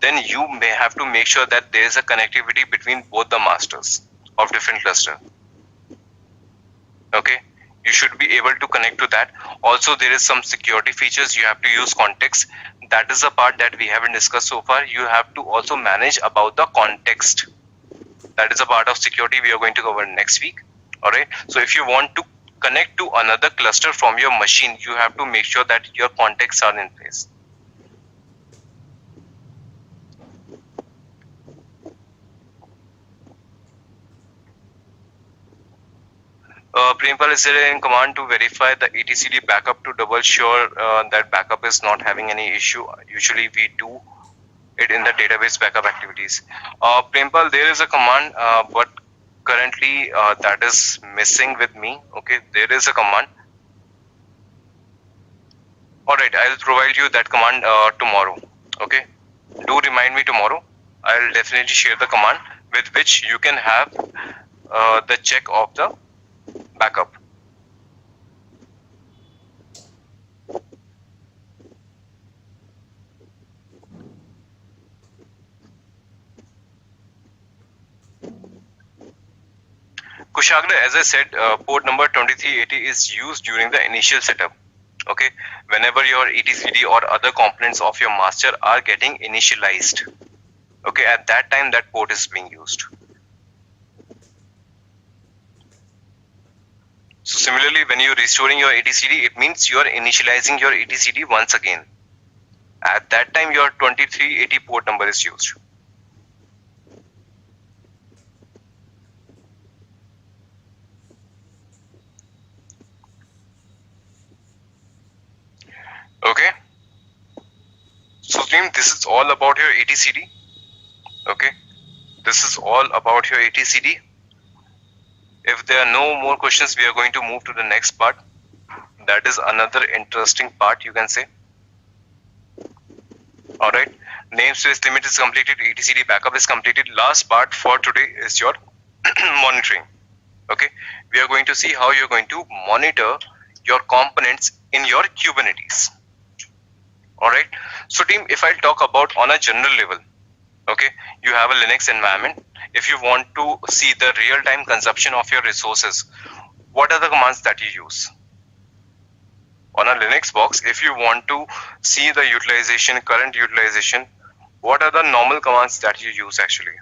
Speaker 2: then you may have to make sure that there is a connectivity between both the masters of different cluster. Okay, You should be able to connect to that. Also, there is some security features. You have to use context. That is a part that we haven't discussed so far. You have to also manage about the context. That is a part of security we are going to cover next week. All right. So if you want to connect to another cluster from your machine, you have to make sure that your contexts are in place. Prempal, is there a command to verify the etcd backup to double sure that backup is not having any issue? Usually we do it in the database backup activities. Prempal, there is a command, but currently that is missing with me. Okay, there is a command. All right, I'll provide you that command tomorrow. Okay, do remind me tomorrow. I'll definitely share the command with which you can have the check of the backup. Kushagra, as I said, port number 2380 is used during the initial setup. Okay, whenever your etcd or other components of your master are getting initialized. Okay, at that time that port is being used. So similarly, when you're restoring your etcd, it means you are initializing your etcd once again. At that time, your 2380 port number is used. Okay. So team, this is all about your etcd. Okay. This is all about your etcd. If there are no more questions, we are going to move to the next part. That is another interesting part, you can say. All right. Namespace limit is completed. etcd backup is completed. Last part for today is your monitoring. Okay. We are going to see how you're going to monitor your components in your Kubernetes. All right. So team, if I talk about on a general level, okay, you have a Linux environment. If you want to see the real-time consumption of your resources, what are the commands that you use? On a Linux box, if you want to see the utilization, current utilization, what are the normal commands that you use actually?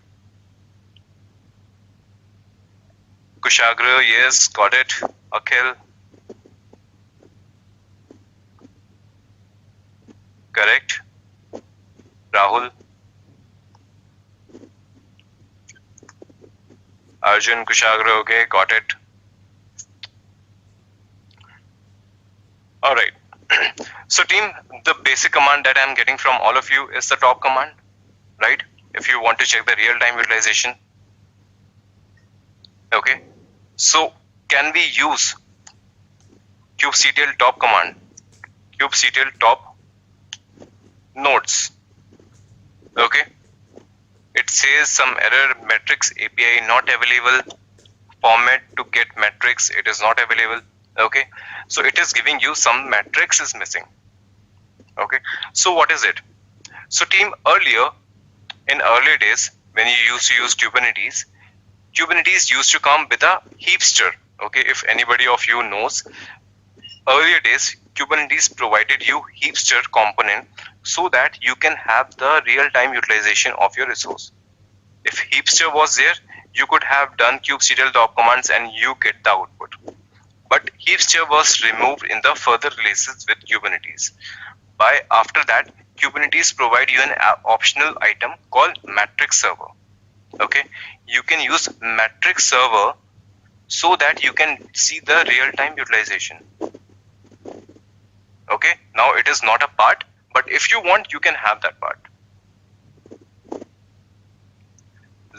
Speaker 2: Kushagra, yes, got it. Akhil, correct. Rahul, Arjun, Kushagra, okay, got it. All right. So team, the basic command that I'm getting from all of you is the top command, right? If you want to check the real-time utilization. Okay. So can we use kubectl top command? Kubectl top nodes. Okay. It says some error, metrics API not available, format to get metrics, it is not available. Okay, so it is giving you some metrics is missing. Okay, so what is it? So team, earlier, in earlier days, when you used to use Kubernetes, Kubernetes used to come with a heapster. Okay, if anybody of you knows, earlier days, Kubernetes provided you heapster component so that you can have the real-time utilization of your resource. If heapster was there, you could have done kubectl top commands and you get the output. But heapster was removed in the further releases with Kubernetes. After that, Kubernetes provide you an optional item called metric server. Okay, you can use metric server so that you can see the real-time utilization. Okay, now it is not a part, but if you want, you can have that part.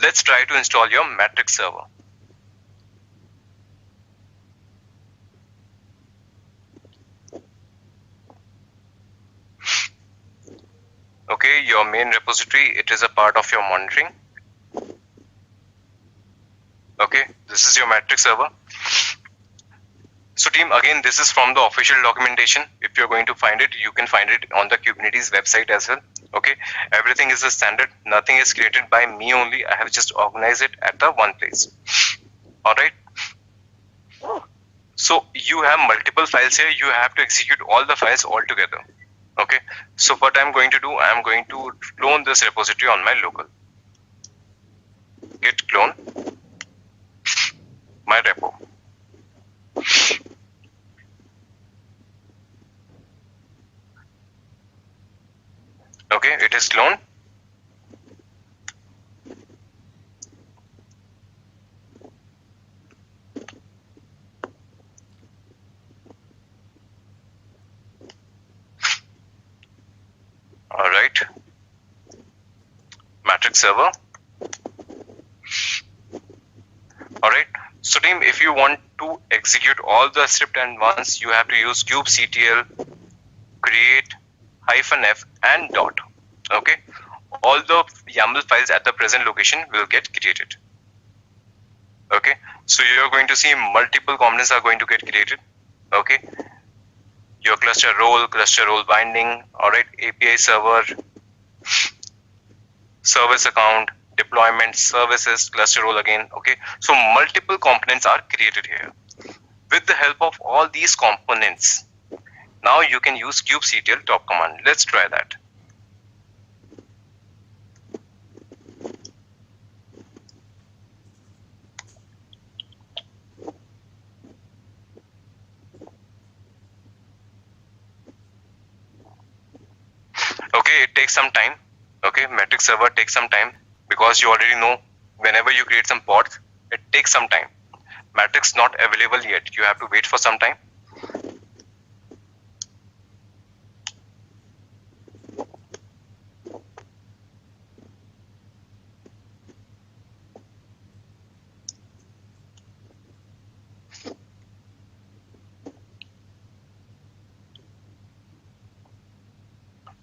Speaker 2: Let's try to install your metric server. Okay, your main repository, it is a part of your monitoring. Okay, this is your metric server. So team, again, this is from the official documentation. If you're going to find it, you can find it on the Kubernetes website as well. Okay, everything is a standard. Nothing is created by me only. I have just organized it at the one place. All right. So you have multiple files here. You have to execute all the files all together. Okay. So what I'm going to do, I'm going to clone this repository on my local. Git clone my repo. Okay, it is cloned. All right. Matrix server. All right. So team, if you want to execute all the script and once, you have to use kubectl create -f and dot. Okay. All the YAML files at the present location will get created. Okay. So you're going to see multiple components are going to get created. Okay. Your cluster role binding. All right. API server, service account, deployment, services, cluster role again. Okay, so multiple components are created here. With the help of all these components, now you can use kubectl top command. Let's try that. Okay, it takes some time. Okay, matrix server takes some time because you already know whenever you create some pods, it takes some time. Matrix not available yet. You have to wait for some time.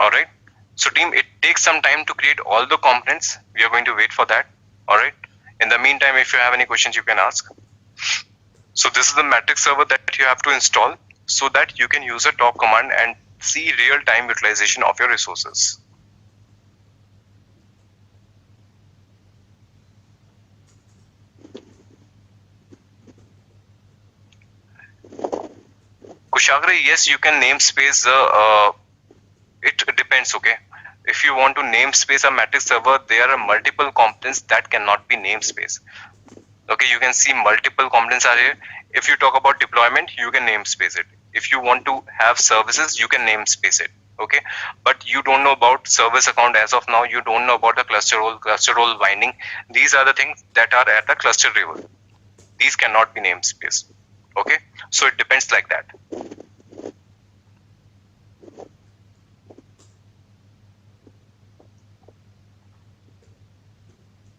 Speaker 2: All right. So team, it takes some time to create all the components. We are going to wait for that. All right. In the meantime, if you have any questions, you can ask. So this is the matrix server that you have to install so that you can use a top command and see real-time utilization of your resources. Kushagra, yes, you can namespace it depends, okay. If you want to namespace a matrix server, there are multiple components that cannot be namespace. Okay, you can see multiple components are here. If you talk about deployment, you can namespace it. If you want to have services, you can namespace it. Okay, but you don't know about service account as of now. You don't know about the cluster role binding. These are the things that are at the cluster level. These cannot be namespace. Okay, so it depends like that.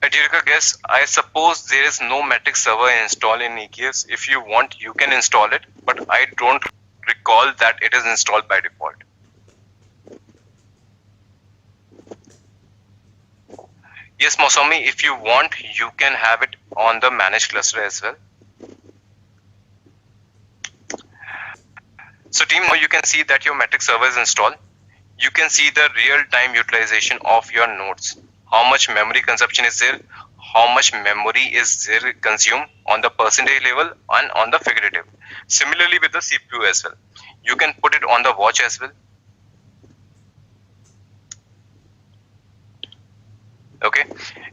Speaker 2: Adhirika, guess, I suppose there is no matrix server installed in EKS. If you want, you can install it, but I don't recall that it is installed by default. Yes, Mosami, if you want, you can have it on the managed cluster as well. So team, now you can see that your matrix server is installed. You can see the real-time utilization of your nodes. How much memory consumption is there, how much memory is there consumed on the percentage level and on the figurative. Similarly with the CPU as well. You can put it on the watch as well. Okay,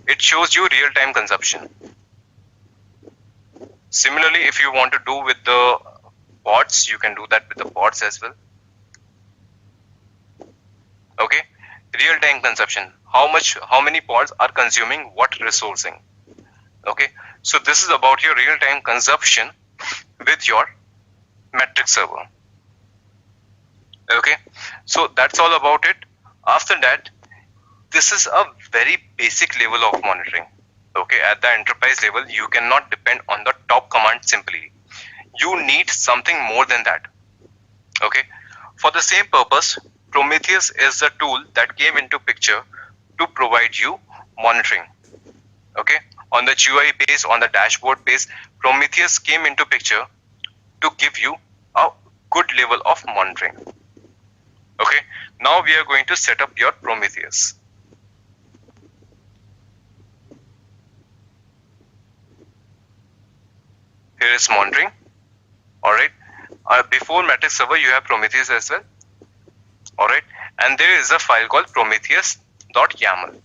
Speaker 2: it shows you real-time consumption. Similarly, if you want to do with the pods, you can do that with the pods as well. Okay, real-time consumption. How many pods are consuming what resourcing? Okay, so this is about your real-time consumption with your matrix server. Okay, so that's all about it. After that, this is a very basic level of monitoring. Okay, at the enterprise level, you cannot depend on the top command simply. You need something more than that. Okay, for the same purpose, Prometheus is the tool that came into picture to provide you monitoring. Okay, on the GUI base, on the dashboard base, Prometheus came into picture to give you a good level of monitoring. Okay, now we are going to set up your Prometheus. Here is monitoring. All right. Before Matrix Server, you have Prometheus as well. All right. And there is a file called Prometheus.yaml.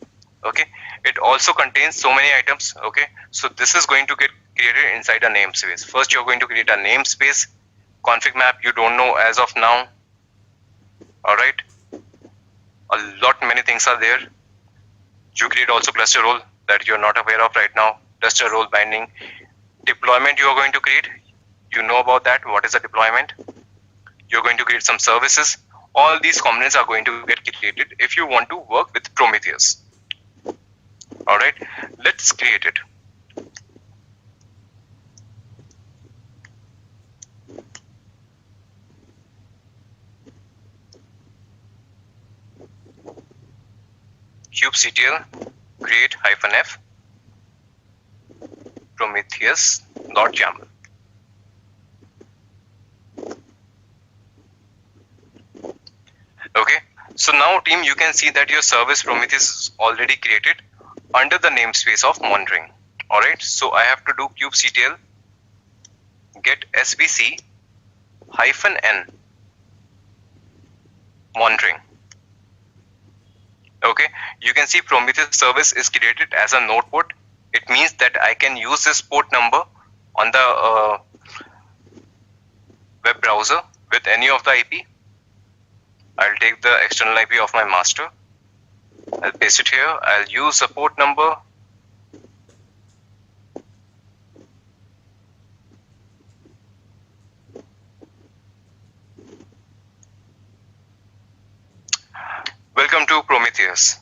Speaker 2: Okay. It also contains so many items. Okay. So this is going to get created inside a namespace. First, you're going to create a namespace. ConfigMap, you don't know as of now. All right. A lot many things are there. You create also cluster role that you're not aware of right now. Cluster role binding. Deployment you are going to create. You know about that. What is a deployment? You're going to create some services. All these components are going to get created if you want to work with Prometheus. All right, let's create it. kubectl create -f Prometheus.yaml. Okay, so now team, you can see that your service Prometheus is already created under the namespace of monitoring. All right, so I have to do kubectl get svc -n monitoring. Okay, you can see Prometheus service is created as a node port. It means that I can use this port number on the web browser with any of the IP. I'll take the external IP of my master. I'll paste it here. I'll use a port number. Welcome to Prometheus.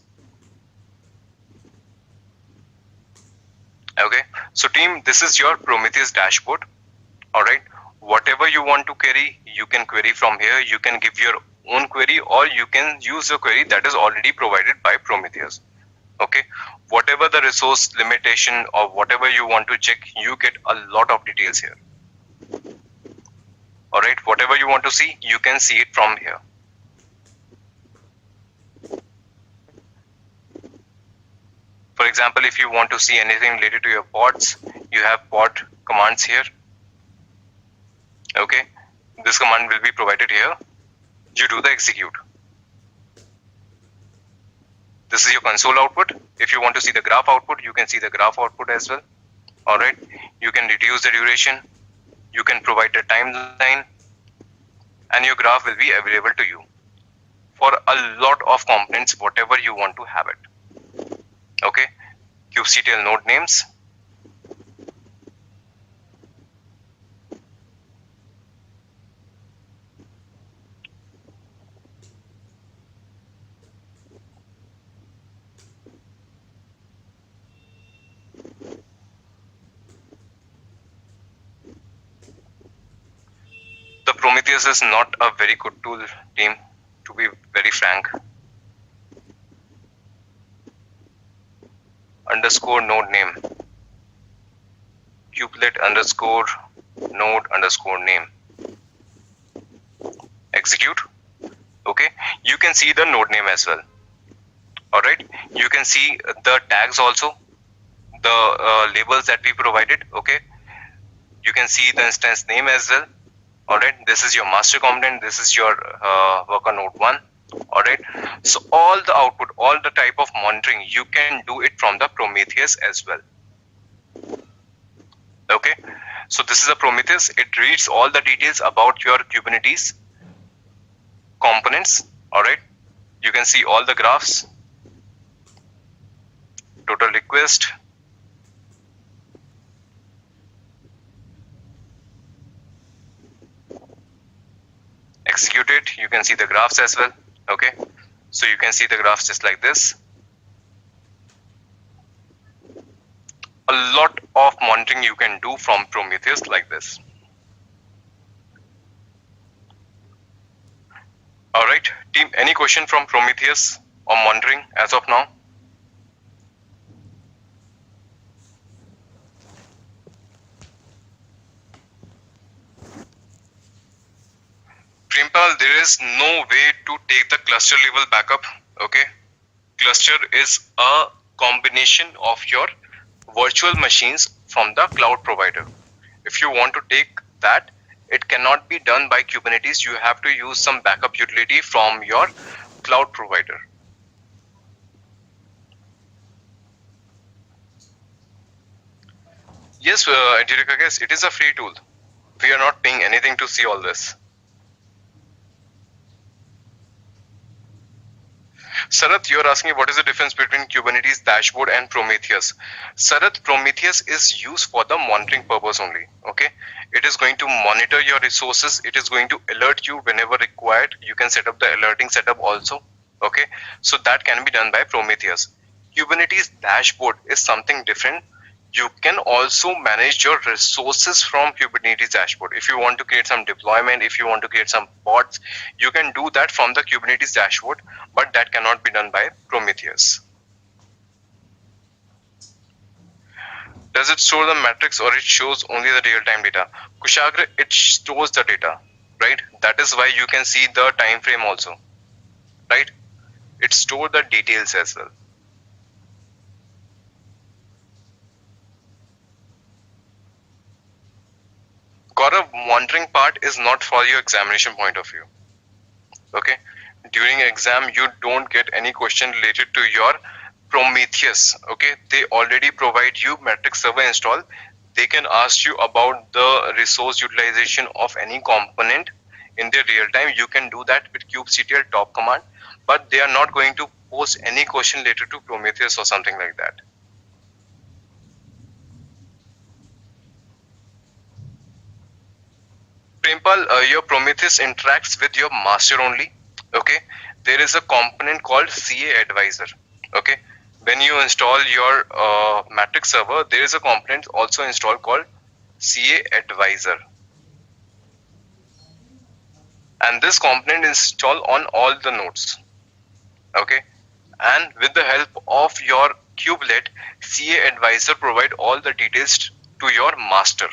Speaker 2: Okay, so team, this is your Prometheus dashboard. All right, whatever you want to query, you can query from here. You can give your own query, or you can use a query that is already provided by Prometheus. Okay, whatever the resource limitation or whatever you want to check, you get a lot of details here. All right, whatever you want to see, you can see it from here. For example, if you want to see anything related to your pods, you have pod commands here. Okay, this command will be provided here. You do the execute. This is your console output. If you want to see the graph output, you can see the graph output as well. All right, you can reduce the duration. You can provide the timeline, and your graph will be available to you for a lot of components, whatever you want to have it. Okay, kubectl node names. The Prometheus is not a very good tool, team, to be very frank. Underscore node name, kubelet underscore node underscore name, execute. Okay, you can see the node name as well. All right, you can see the tags also, the labels that we provided. Okay, you can see the instance name as well. All right, this is your master component, this is your worker node 1. All right, so all the output, all the type of monitoring, you can do it from the Prometheus as well. Okay, so this is a Prometheus. It reads all the details about your Kubernetes components. All right, you can see all the graphs, total request, execute it. You can see the graphs as well. Okay, so you can see the graphs just like this. A lot of monitoring you can do from Prometheus like this. All right, team, any question from Prometheus or monitoring as of now? Primpal, there is no way to take the cluster level backup. Okay, cluster is a combination of your virtual machines from the cloud provider. If you want to take that, it cannot be done by Kubernetes. You have to use some backup utility from your cloud provider. Yes, guys, it is a free tool. We are not paying anything to see all this. Sarath, you're asking what is the difference between Kubernetes dashboard and Prometheus. Sarath, Prometheus is used for the monitoring purpose only. Okay, it is going to monitor your resources. It is going to alert you whenever required. You can set up the alerting setup also. Okay, so that can be done by Prometheus. Kubernetes dashboard is something different. You can also manage your resources from Kubernetes dashboard. If you want to create some deployment, if you want to create some pods, you can do that from the Kubernetes dashboard, but that cannot be done by Prometheus. Does it store the metrics or it shows only the real-time data? Kushagra, it stores the data, right? That is why you can see the time frame also, right? It stores the details as well. Gaurav, monitoring part is not for your examination point of view. Okay, during exam you don't get any question related to your Prometheus. Okay, they already provide you metric server install. They can ask you about the resource utilization of any component in the real time. You can do that with kubectl top command, but they are not going to post any question related to Prometheus or something like that. Prempal, your Prometheus interacts with your master only. Okay, there is a component called CA advisor. Okay, when you install your matrix server, there is a component also installed called CA advisor, and this component is installed on all the nodes. Okay, and with the help of your kubelet, CA advisor provide all the details to your master.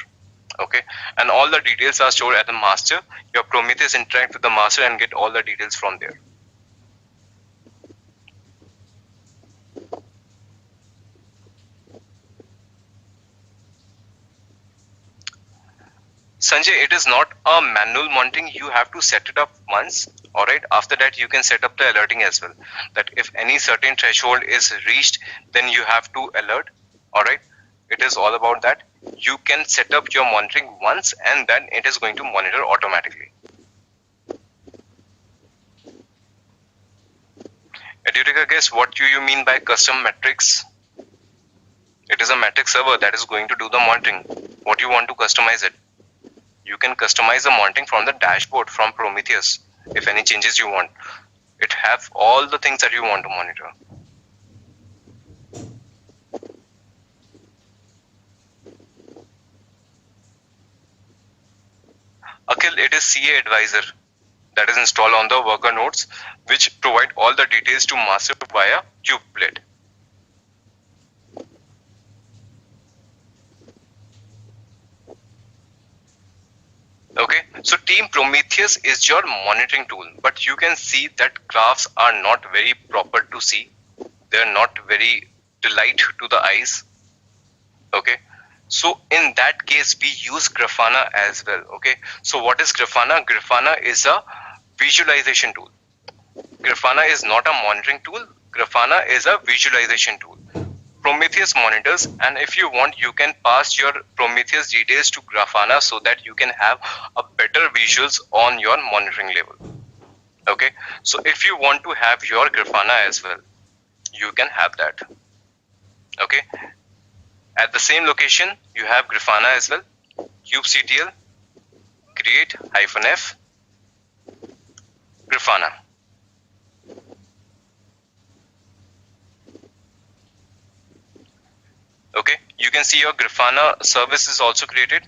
Speaker 2: Okay, and all the details are stored at the master. Your Prometheus interact with the master and get all the details from there. Sanjay, it is not a manual monitoring. You have to set it up once. All right. After that, you can set up the alerting as well. That if any certain threshold is reached, then you have to alert. All right. It is all about that. You can set up your monitoring once and then it is going to monitor automatically. Edutica, guess what do you mean by custom metrics? It is a metric server that is going to do the monitoring. What do you want to customize it? You can customize the monitoring from the dashboard from Prometheus if any changes you want. It have all the things that you want to monitor. Akhil, it is CA advisor that is installed on the worker nodes, which provide all the details to master via kubelet. Okay, so Team Prometheus is your monitoring tool, but you can see that graphs are not very proper to see. They are not very delight to the eyes. Okay, so in that case, we use Grafana as well. Okay, so what is Grafana? Grafana is a visualization tool. Grafana is not a monitoring tool. Grafana is a visualization tool. Prometheus monitors, and if you want, you can pass your Prometheus details to Grafana so that you can have a better visuals on your monitoring level. Okay, so if you want to have your Grafana as well, you can have that. Okay, at the same location, you have Grafana as well. kubectl create -f Grafana. Okay, you can see your Grafana service is also created.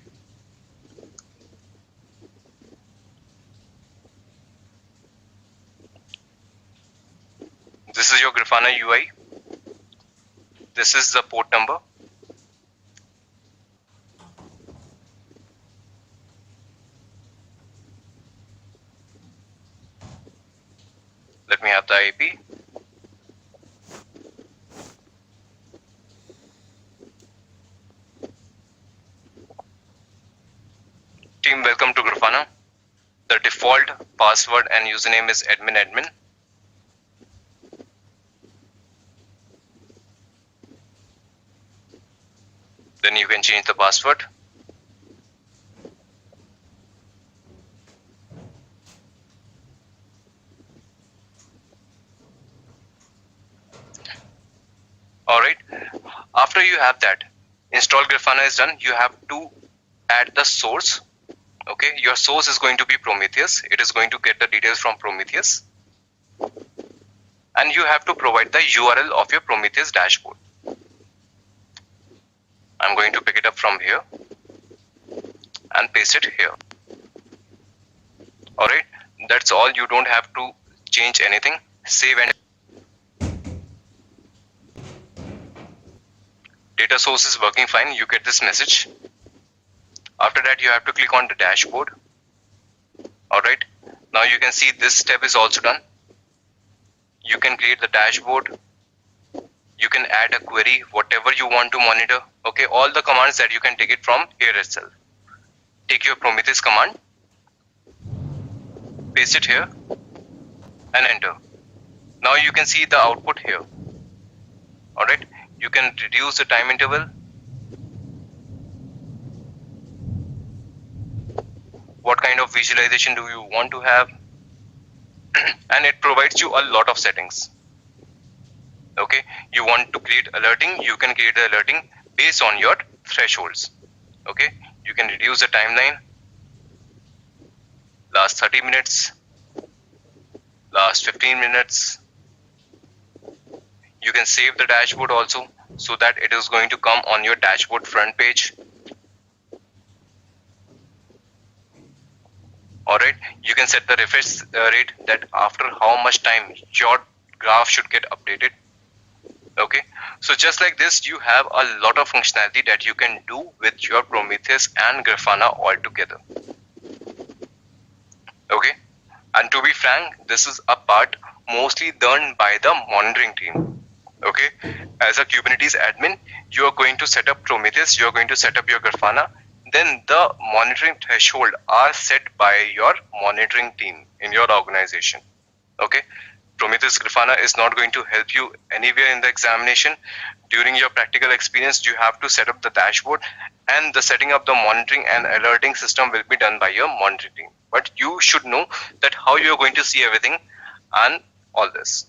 Speaker 2: This is your Grafana UI. This is the port number. Let me have the IP. team, welcome to Grafana. The default password and username is admin. Then you can change the password. Alright, after you have that, install Grafana is done, you have to add the source. Okay, your source is going to be Prometheus. It is going to get the details from Prometheus. And you have to provide the URL of your Prometheus dashboard. I'm going to pick it up from here and paste it here. Alright, that's all. You don't have to change anything. Save and data source is working fine. You get this message. After that, you have to click on the dashboard. Alright, now you can see this step is also done. You can create the dashboard. You can add a query, whatever you want to monitor. Okay, all the commands that you can take it from here itself. Take your Prometheus command, paste it here, and enter. Now you can see the output here. Alright, you can reduce the time interval. What kind of visualization do you want to have? And it provides you a lot of settings. Okay, you want to create alerting, you can create the alerting based on your thresholds. Okay, you can reduce the timeline, last 30 minutes, last 15 minutes. You can save the dashboard also, so that it is going to come on your dashboard front page. Alright, you can set the refresh rate, that after how much time your graph should get updated. Okay, so just like this, you have a lot of functionality that you can do with your Prometheus and Grafana all together. Okay, and to be frank, this is a part mostly done by the monitoring team. Okay, as a Kubernetes admin, you are going to set up Prometheus, you are going to set up your Grafana, then the monitoring threshold are set by your monitoring team in your organization. Okay, Prometheus Grafana is not going to help you anywhere in the examination. During your practical experience, you have to set up the dashboard, and the setting up the monitoring and alerting system will be done by your monitoring team. But you should know that how you are going to see everything and all this.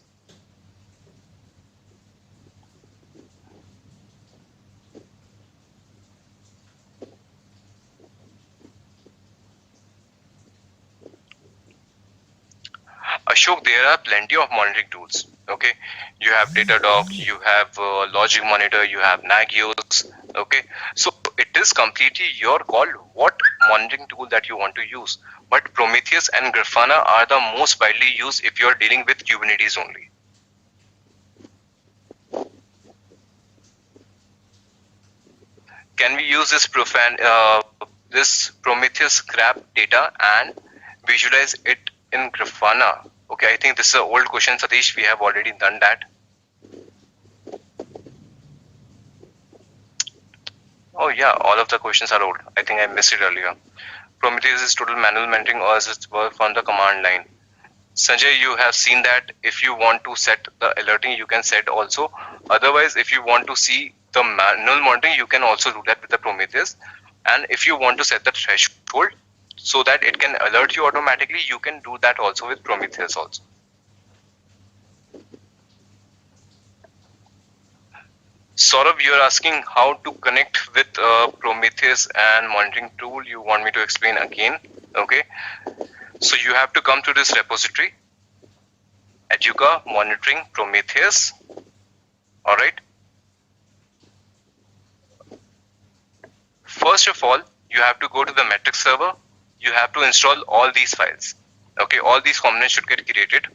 Speaker 2: Ashok, there are plenty of monitoring tools. Okay, you have Datadog, you have Logic Monitor, you have Nagios. Okay, so it is completely your call what monitoring tool that you want to use. But Prometheus and Grafana are the most widely used if you are dealing with Kubernetes only. Can we use this Prometheus grab data and visualize it in Grafana? Okay, I think this is an old question, Satish. We have already done that. Oh yeah, all of the questions are old. I think I missed it earlier. Prometheus is total manual mentoring, or is it work on the command line? Sanjay, you have seen that if you want to set the alerting, you can set also. Otherwise, if you want to see the manual monitoring, you can also do that with the Prometheus. And if you want to set the threshold, so that it can alert you automatically, you can do that also with Prometheus also. Saurabh, you are asking how to connect with Prometheus and monitoring tool. You want me to explain again? Okay, so you have to come to this repository, Educa Monitoring Prometheus. All right. First of all, you have to go to the metric server. You have to install all these files. Okay, all these components should get created.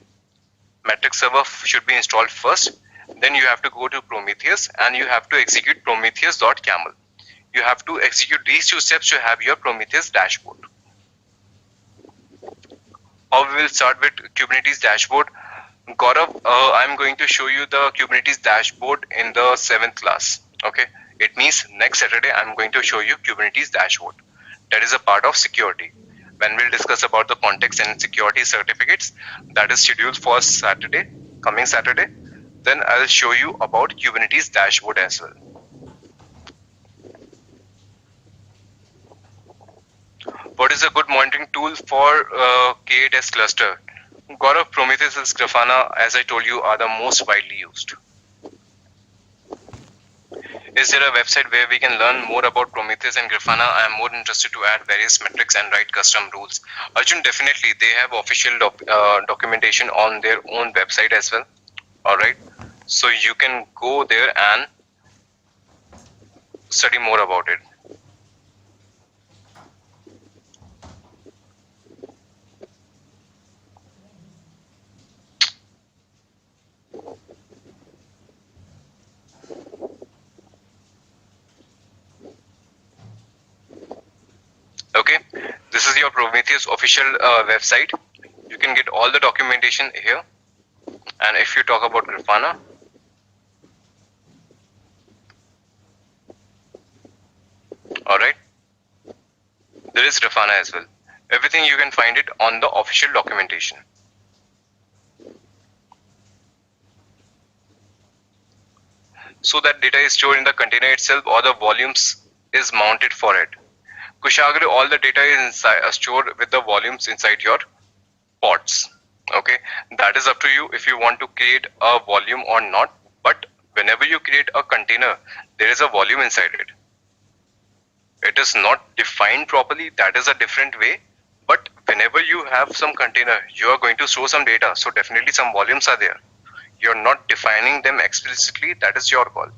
Speaker 2: Metric server should be installed first. Then you have to go to Prometheus and you have to execute prometheus.camel. You have to execute these two steps to have your Prometheus dashboard. How we will start with Kubernetes dashboard? Gaurav, I'm going to show you the Kubernetes dashboard in the 7th class. Okay, it means next Saturday I'm going to show you Kubernetes dashboard. That is a part of security. When we'll discuss about the context and security certificates, that is scheduled for Saturday, coming Saturday. Then I'll show you about Kubernetes dashboard as well. What is a good monitoring tool for K8s cluster? Gaurav, Prometheus and Grafana, as I told you, are the most widely used. Is there a website where we can learn more about Prometheus and Grafana? I am more interested to add various metrics and write custom rules. Arjun, definitely, they have official documentation on their own website as well. Alright, so you can go there and study more about it. Okay, this is your Prometheus official website. You can get all the documentation here. And if you talk about Grafana, alright, there is Grafana as well. Everything you can find it on the official documentation. So that data is stored in the container itself or the volumes is mounted for it. Kushagra, all the data is stored with the volumes inside your pods. Okay, that is up to you if you want to create a volume or not. But whenever you create a container, there is a volume inside it. It is not defined properly, that is a different way. But whenever you have some container, you are going to store some data. So definitely some volumes are there. You're not defining them explicitly, that is your call.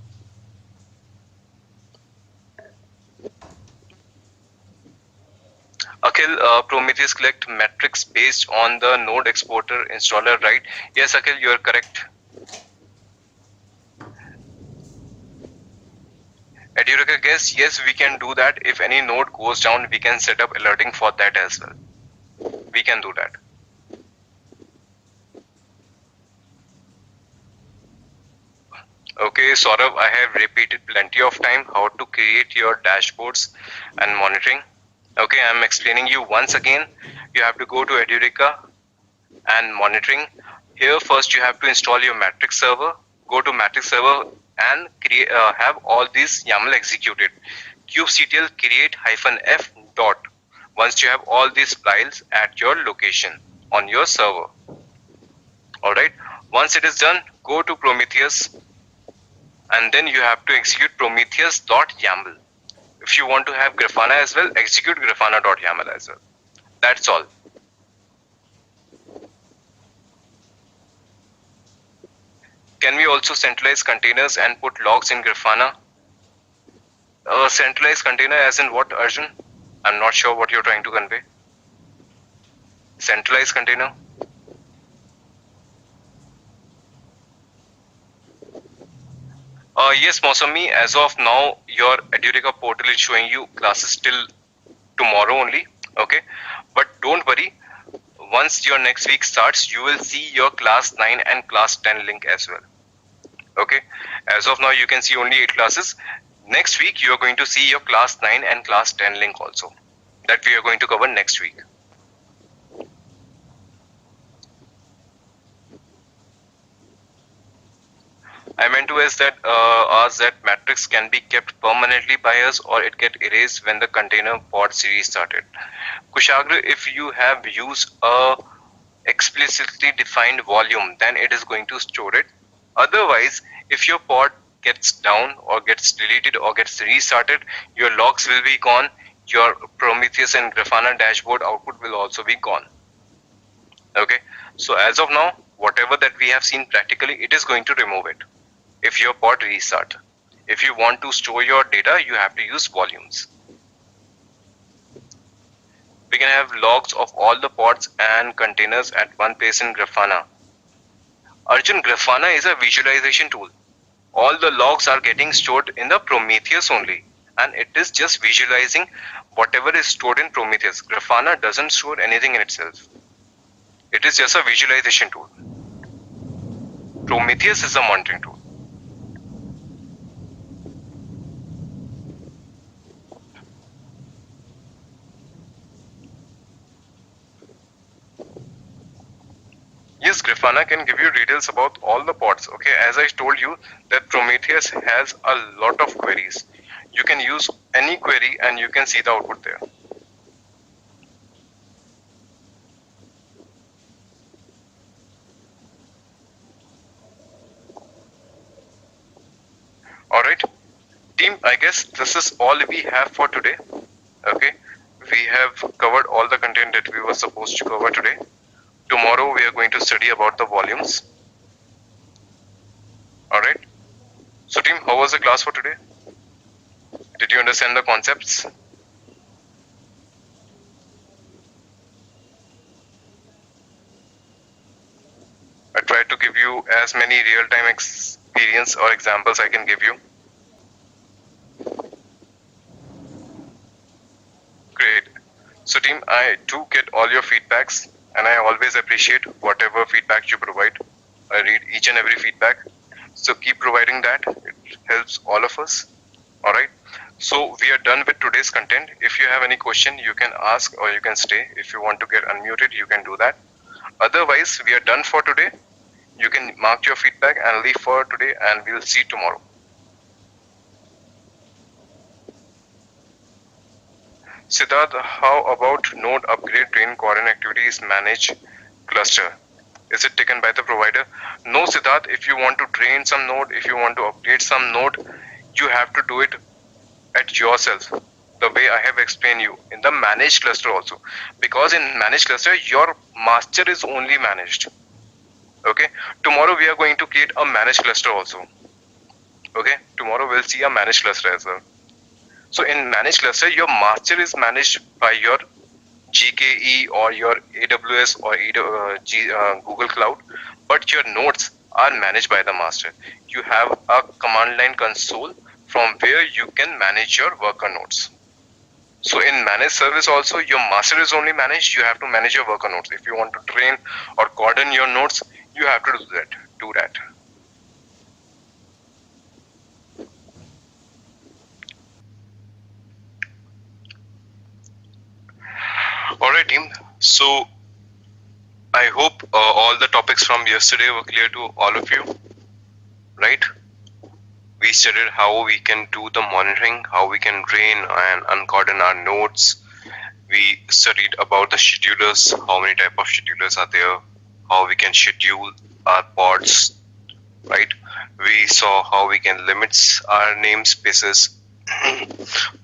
Speaker 2: Akhil, Prometheus collect metrics based on the node exporter installer, right? Yes, Akhil, you are correct. Edureka guess, yes, we can do that. If any node goes down, we can set up alerting for that as well. We can do that. Okay, Saurav, I have repeated plenty of time how to create your dashboards and monitoring. Okay, I'm explaining you once again. You have to go to Edureka and monitoring. Here first you have to install your matrix server. Go to matrix server and create, have all these YAML executed. kubectl create -f dot. Once you have all these files at your location on your server. Alright, once it is done, go to Prometheus and then you have to execute prometheus.yaml. If you want to have Grafana as well, execute grafana.yaml as well. That's all. Can we also centralize containers and put logs in Grafana? Centralized container as in what, Arjun? I'm not sure what you're trying to convey. Centralized container? Yes, Mosami, as of now, your Edureka portal is showing you classes till tomorrow only, okay? But don't worry, once your next week starts, you will see your class 9 and class 10 link as well, okay? As of now, you can see only 8 classes. Next week, you are going to see your class 9 and class 10 link also, that we are going to cover next week. I meant to ask that matrix can be kept permanently by us or it get erased when the container pod series started. Kushagra, if you have used a explicitly defined volume, then it is going to store it. Otherwise, if your pod gets down or gets deleted or gets restarted, your logs will be gone. Your Prometheus and Grafana dashboard output will also be gone. Okay, so as of now, whatever that we have seen practically, it is going to remove it if your pod restart. If you want to store your data, you have to use volumes. We can have logs of all the pods and containers at one place in Grafana. Arjun, Grafana is a visualization tool. All the logs are getting stored in the Prometheus only, and it is just visualizing whatever is stored in Prometheus. Grafana doesn't store anything in itself. It is just a visualization tool. Prometheus is a monitoring tool.
Speaker 1: Yes, Grafana can give you details about all the pods. Okay, as I told you that Prometheus has a lot of queries. You can use any query and you can see the output there. All right, team, I guess this is all we have for today. Okay, we have covered all the content that we were supposed to cover today. Tomorrow we are going to study about the volumes. All right, so team, how was the class for today? Did you understand the concepts? I tried to give you as many real-time experience or examples I can give you. Great. So team, I do get all your feedbacks and I always appreciate whatever feedback you provide. I read each and every feedback. So keep providing that. It helps all of us. All right. So we are done with today's content. If you have any question, you can ask or you can stay. If you want to get unmuted, you can do that. Otherwise, we are done for today. You can mark your feedback and leave for today and we'll see tomorrow. Siddharth, how about node upgrade train coordinate activities manage cluster? Is it taken by the provider? No, Siddharth, if you want to train some node, if you want to update some node, you have to do it at yourself. The way I have explained you in the managed cluster also, because in managed cluster your master is only managed. Okay, tomorrow we are going to create a managed cluster also. Okay, tomorrow we'll see a managed cluster as well. So in managed cluster, your master is managed by your GKE or your AWS or Google Cloud, but your nodes are managed by the master. You have a command line console from where you can manage your worker nodes. So in managed service also, your master is only managed. You have to manage your worker nodes. If you want to train or coordinate your nodes, you have to do that. All right, team. So I hope all the topics from yesterday were clear to all of you, right? We studied how we can do the monitoring, how we can train and uncoordinate our nodes. We studied about the schedulers, how many type of schedulers are there, how we can schedule our pods, right? We saw how we can limit our namespaces,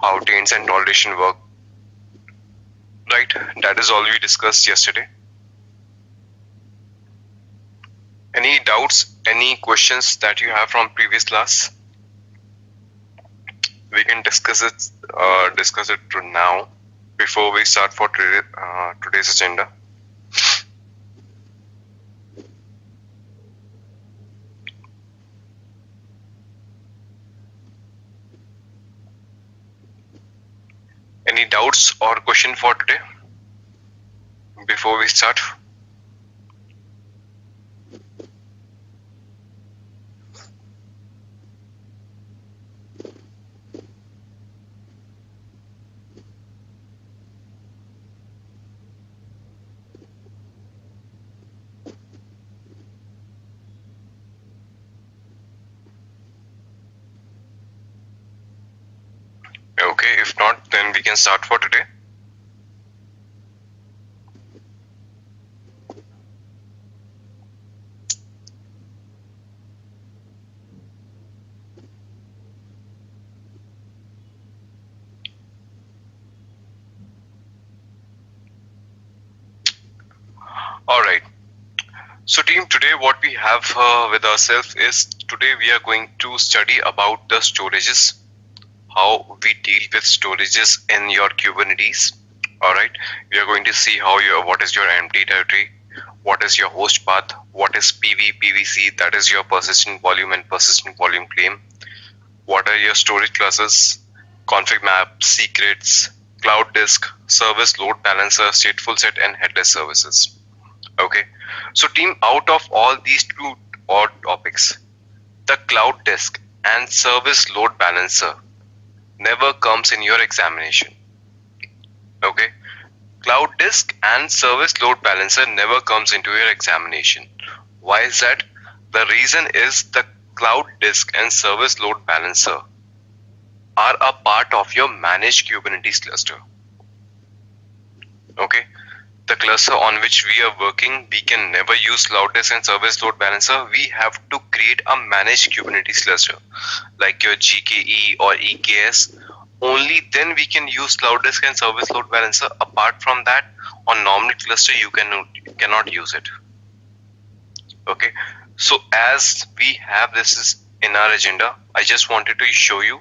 Speaker 1: how taints and toleration work, right? That is all we discussed yesterday. Any doubts, any questions that you have from previous class? We can discuss it now before we start for today's agenda. Any doubts or question for today before we start? Okay, if not, then we can start for today. All right. So team, today what we have with ourselves is today we are going to study about the storages, how we deal with storages in your Kubernetes. All right, we are going to see how what is your empty directory, what is your host path, what is PVC, that is your persistent volume and persistent volume claim, what are your storage classes, ConfigMap, secrets, cloud disk, service load balancer, StatefulSet, and headless services. Okay, so team, out of all these two odd topics, the cloud disk and service load balancer never comes in your examination. Okay,
Speaker 2: Cloud disk and service load balancer never comes into your examination. Why is that? The reason is the cloud disk and service load balancer are a part of your managed Kubernetes cluster. Okay, the cluster on which we are working, we can never use cloud disk and service load balancer. We have to create a managed Kubernetes cluster like your GKE or EKS. Only then we can use cloud disk and service load balancer. Apart from that, on normal cluster you cannot use it. Okay, so as we have this is in our agenda, I just wanted to show you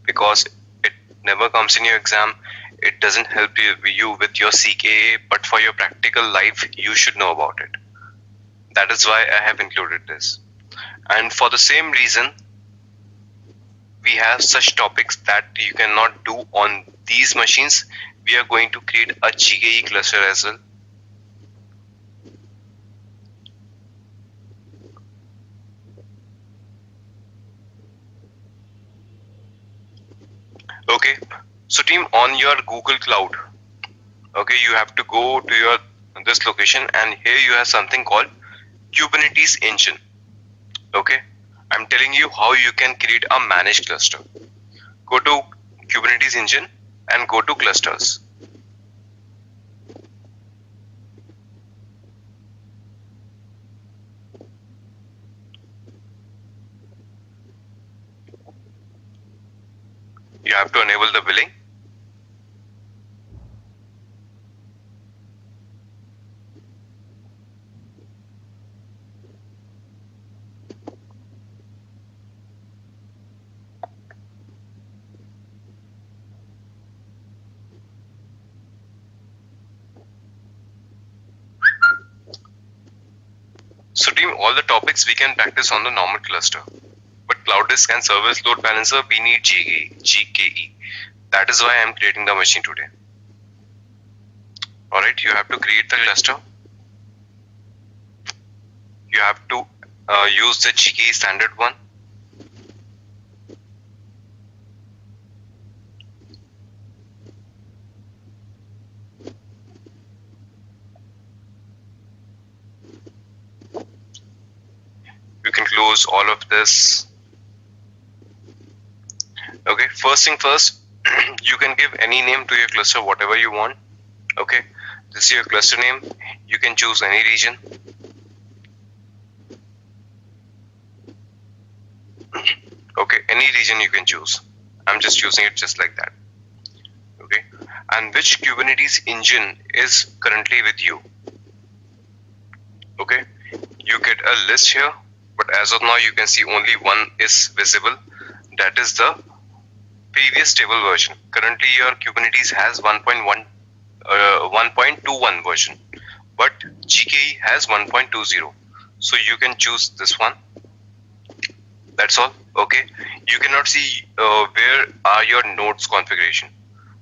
Speaker 2: because it never comes in your exam. It doesn't help you with your CKA, but for your practical life, you should know about it. That is why I have included this. And for the same reason, we have such topics that you cannot do on these machines. We are going to create a GKE cluster as well. Okay, so team, on your Google Cloud, okay, you have to go to your this location, and here you have something called Kubernetes engine. Okay, I'm telling you how you can create a managed cluster. Go to Kubernetes engine and go to clusters. You have to enable the billing. So team, all the topics we can practice on the normal cluster. But cloud disk and service load balancer, we need GKE. That is why I am creating the machine today. Alright, you have to create the cluster. You have to use the GKE standard one. You can close all of this. Okay, first thing first, you can give any name to your cluster, whatever you want. Okay, this is your cluster name. You can choose any region. Okay, any region you can choose. I'm just using it just like that. Okay, and which Kubernetes engine is currently with you? Okay, you get a list here, but as of now you can see only one is visible. That is the previous stable version. Currently your Kubernetes has 1.21 version, but GKE has 1.20. So you can choose this one. That's all. Okay, you cannot see where are your nodes configuration.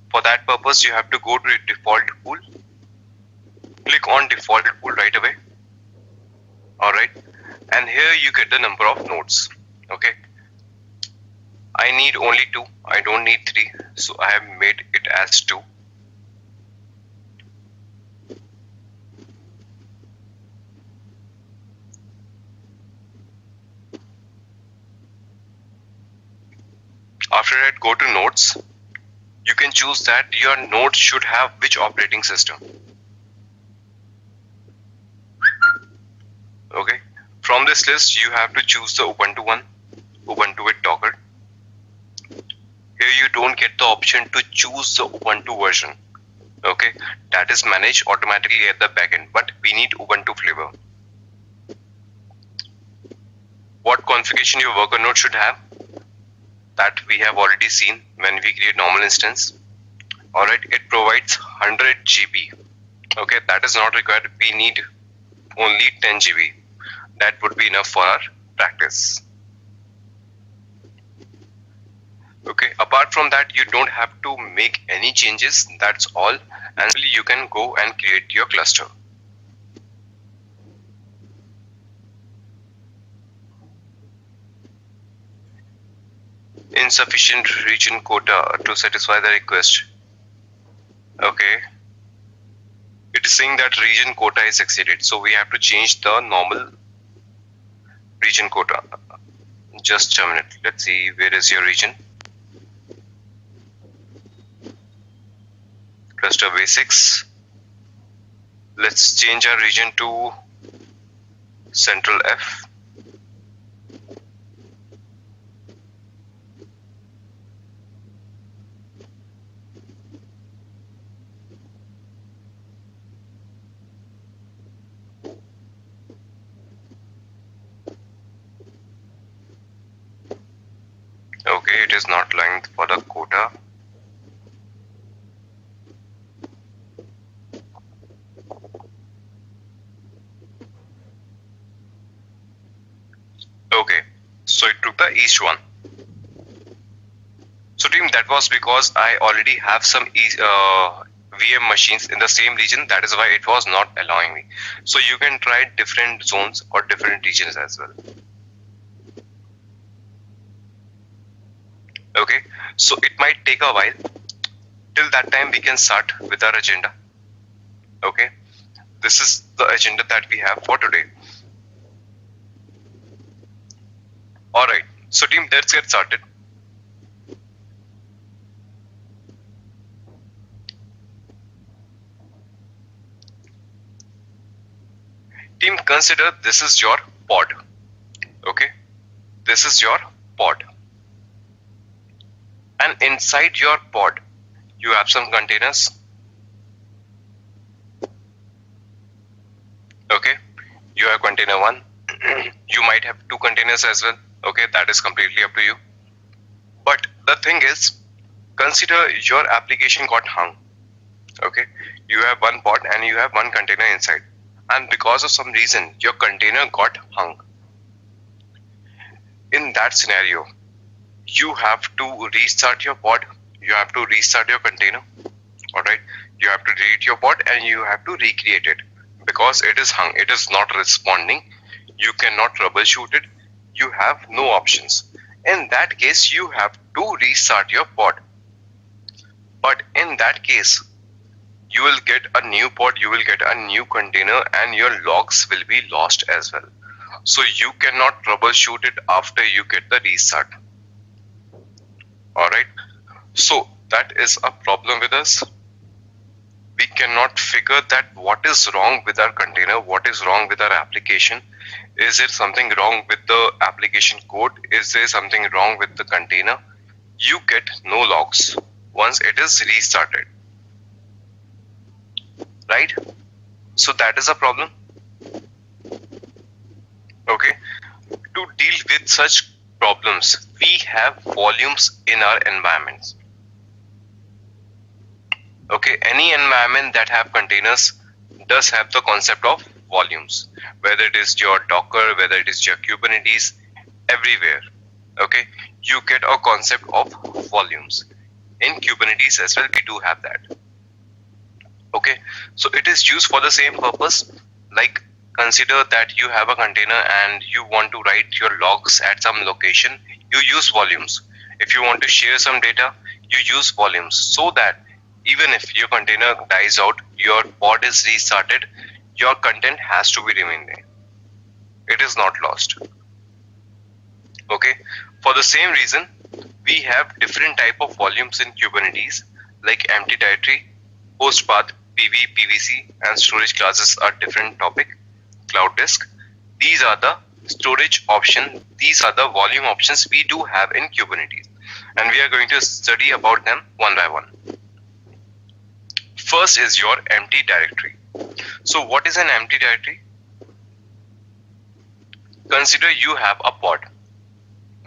Speaker 2: For that purpose, you have to go to default pool. Click on default pool right away. All right, and here you get the number of nodes. Okay, I need only 2. I don't need 3, so I have made it as 2. After that, go to nodes. You can choose that your node should have which operating system. Okay, from this list you have to choose the Ubuntu one, Ubuntu with Docker. Here you don't get the option to choose the Ubuntu version. Okay, that is managed automatically at the backend, but we need Ubuntu flavor. What configuration your worker node should have, that we have already seen when we create normal instance. Alright, it provides 100 GB. Okay, that is not required. We need only 10 GB. That would be enough for our practice. Okay, apart from that, you don't have to make any changes. That's all, and you can go and create your cluster. Insufficient region quota to satisfy the request. Okay, it is saying that region quota is exceeded. So we have to change the normal region quota. Just a minute. Let's see, where is your region? Cluster basics. Let's change our region to Central F. Okay, it is not allowing for the quota. Okay, so it took the east one. So team, that was because I already have some VM machines in the same region. That is why it was not allowing me. So you can try different zones or different regions as well. Okay, so it might take a while. Till that time, we can start with our agenda. Okay, this is the agenda that we have for today. Alright, so team, let's get started. Team, consider this is your pod. Okay, this is your pod. And inside your pod, you have some containers. Okay, you have container 1. You might have 2 containers as well. Okay, that is completely up to you. But the thing is, consider your application got hung. Okay, you have one pod and you have one container inside. And because of some reason, your container got hung. In that scenario, you have to restart your pod, you have to restart your container, alright, you have to delete your pod and you have to recreate it because it is hung, it is not responding, you cannot troubleshoot it, you have no options. In that case, you have to restart your pod. But in that case, you will get a new pod, you will get a new container and your logs will be lost as well. So you cannot troubleshoot it after you get the restart. Alright, so that is a problem with us. We cannot figure that what is wrong with our container, what is wrong with our application. Is there something wrong with the application code? Is there something wrong with the container? You get no logs once it is restarted. Right? So that is a problem. Okay, to deal with such problems, we have volumes in our environments. Okay, any environment that have containers does have the concept of volumes, whether it is your Docker, whether it is your Kubernetes, everywhere. Okay, you get a concept of volumes. In Kubernetes as well, we do have that. Okay, so it is used for the same purpose. Like, consider that you have a container and you want to write your logs at some location, you use volumes. If you want to share some data, you use volumes, so that even if your container dies out, your pod is restarted, your content has to be remain there. It is not lost. Okay, for the same reason, we have different type of volumes in Kubernetes, like empty directory, host path, PV, PVC, and storage classes are different topic. Cloud disk, these are the storage option, these are the volume options we do have in Kubernetes, and we are going to study about them one by one. First is your empty directory. So what is an empty directory? Consider you have a pod,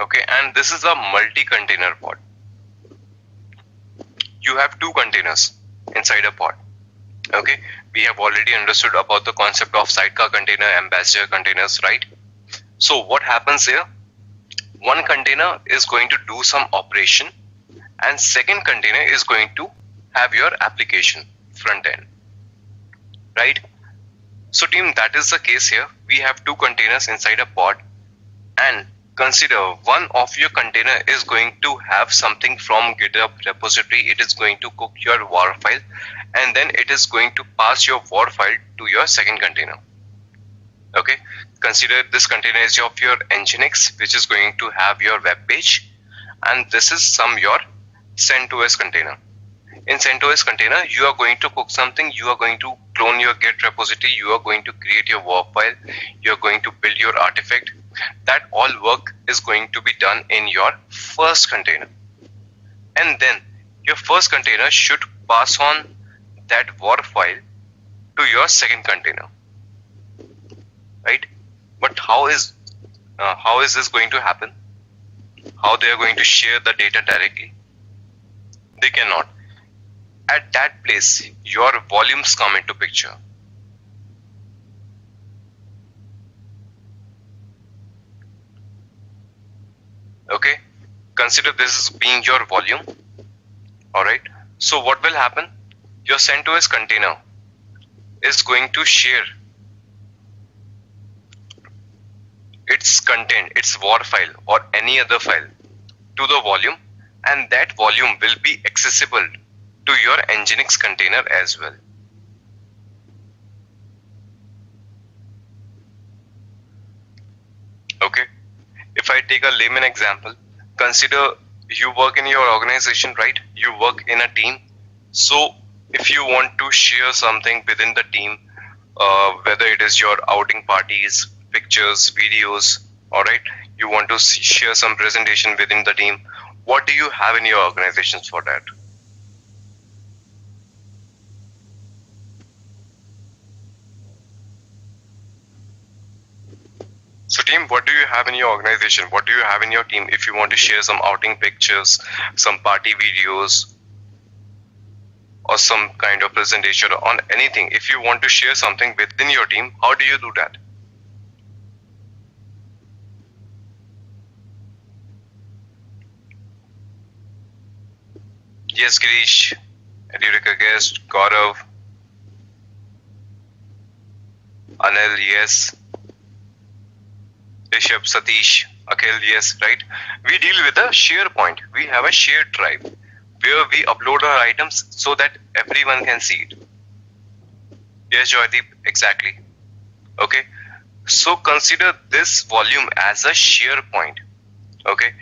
Speaker 2: okay, and this is a multi-container pod. You have 2 containers inside a pod. Okay, we have already understood about the concept of sidecar container, ambassador containers, right? So what happens here? One container is going to do some operation and second container is going to have your application front end, right? So team, that is the case here. We have 2 containers inside a pod and consider one of your container is going to have something from GitHub repository. It is going to cook your war file, and then it is going to pass your war file to your second container. Okay, consider this container is of your Nginx, which is going to have your web page, and this is some your CentOS container. In CentOS container, you are going to cook something. You are going to clone your Git repository. You are going to create your war file. You are going to build your artifact. That all work is going to be done in your first container, and then your first container should pass on that war file to your second container, right? But how is this going to happen? How they are going to share the data directly? They cannot. At that place, your volumes come into picture. Okay, consider this as being your volume. Alright, so what will happen? Your CentOS container is going to share its content, its war file or any other file to the volume, and that volume will be accessible to your Nginx container as well. Okay, if I take a layman example, consider you work in your organization, right? You work in a team. So if you want to share something within the team, whether it is your outing parties, pictures, videos, alright, you want to share some presentation within the team, what do you have in your organizations for that? So team, what do you have in your organization? What do you have in your team if you want to share some outing pictures, some party videos, or some kind of presentation on anything? If you want to share something within your team, how do you do that? Yes, Girish, Eureka guest, Gaurav, Anil, yes. Rishabh, Satish, Akhil, yes, right? We deal with a SharePoint. We have a shared drive where we upload our items so that everyone can see it. Yes, Joydeep, exactly. Okay, so consider this volume as a SharePoint. Okay,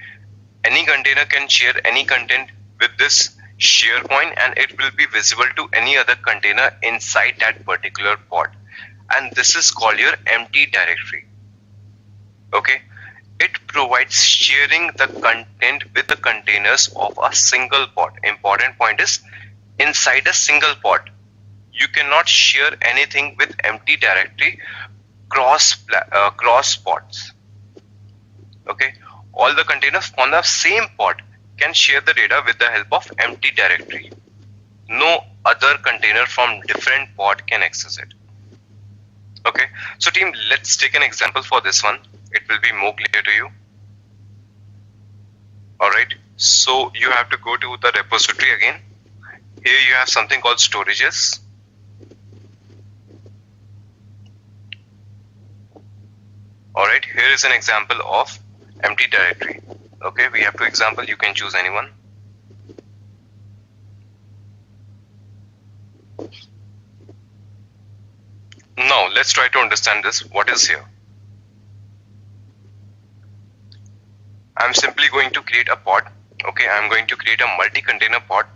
Speaker 2: any container can share any content with this SharePoint, and it will be visible to any other container inside that particular pod. And this is called your empty directory. Okay, it provides sharing the content with the containers of a single pod. Important point is, inside a single pod, you cannot share anything with empty directory cross pods. Okay, all the containers on the same pod can share the data with the help of empty directory. No other container from different pod can access it. Okay, so team, let's take an example for this one. It will be more clear to you. Alright, so you have to go to the repository again. Here you have something called storages. Alright, here is an example of empty directory. Okay, we have two examples, you can choose anyone. Now let's try to understand this. What is here? I'm simply going to create a pod. Okay, I'm going to create a multi-container pod.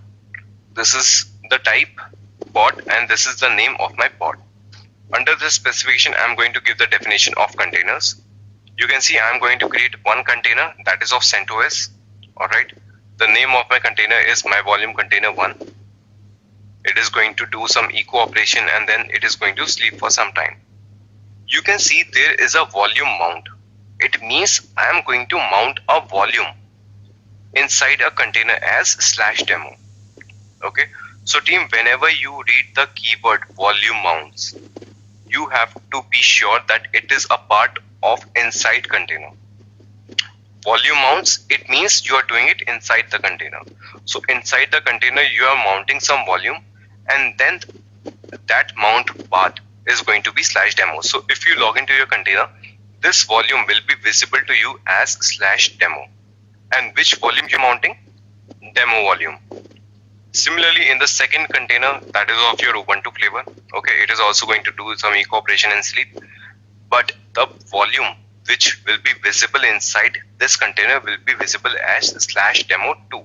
Speaker 2: This is the type pod and this is the name of my pod. Under this specification, I'm going to give the definition of containers. You can see I'm going to create one container that is of CentOS. Alright, the name of my container is my volume container 1. It is going to do some echo operation and then it is going to sleep for some time. You can see there is a volume mount. It means I am going to mount a volume inside a container as /demo. Okay, so team, whenever you read the keyword volume mounts, you have to be sure that it is a part of inside container. Volume mounts, it means you are doing it inside the container. So inside the container you are mounting some volume, and then that mount path is going to be /demo. So if you log into your container, this volume will be visible to you as /demo. And which volume you're mounting? Demo volume. Similarly, in the second container, that is of your Ubuntu flavor, okay, it is also going to do some echo operation and sleep, but the volume which will be visible inside this container will be visible as /demo2.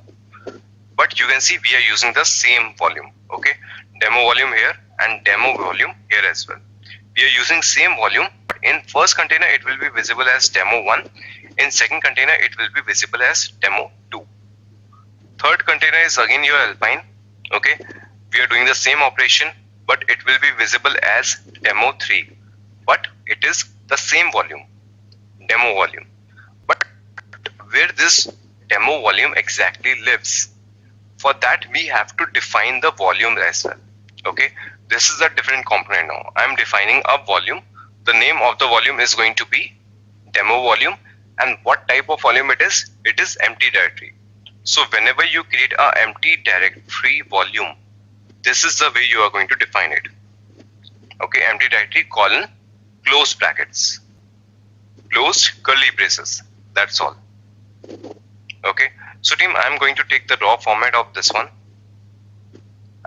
Speaker 2: But you can see we are using the same volume, okay, demo volume here and demo volume here as well. We are using same volume, but in first container it will be visible as demo1, in second container it will be visible as demo2. Third container is again your Alpine, okay, we are doing the same operation, but it will be visible as demo3, but it is the same volume, demo volume. But where this demo volume exactly lives, for that we have to define the volume as well, okay. This is a different component now. I am defining a volume. The name of the volume is going to be demo volume, and what type of volume it is empty directory. So whenever you create a empty directory volume, this is the way you are going to define it, okay. Empty directory colon close brackets, closed curly braces, that's all, okay. So team, I am going to take the raw format of this one,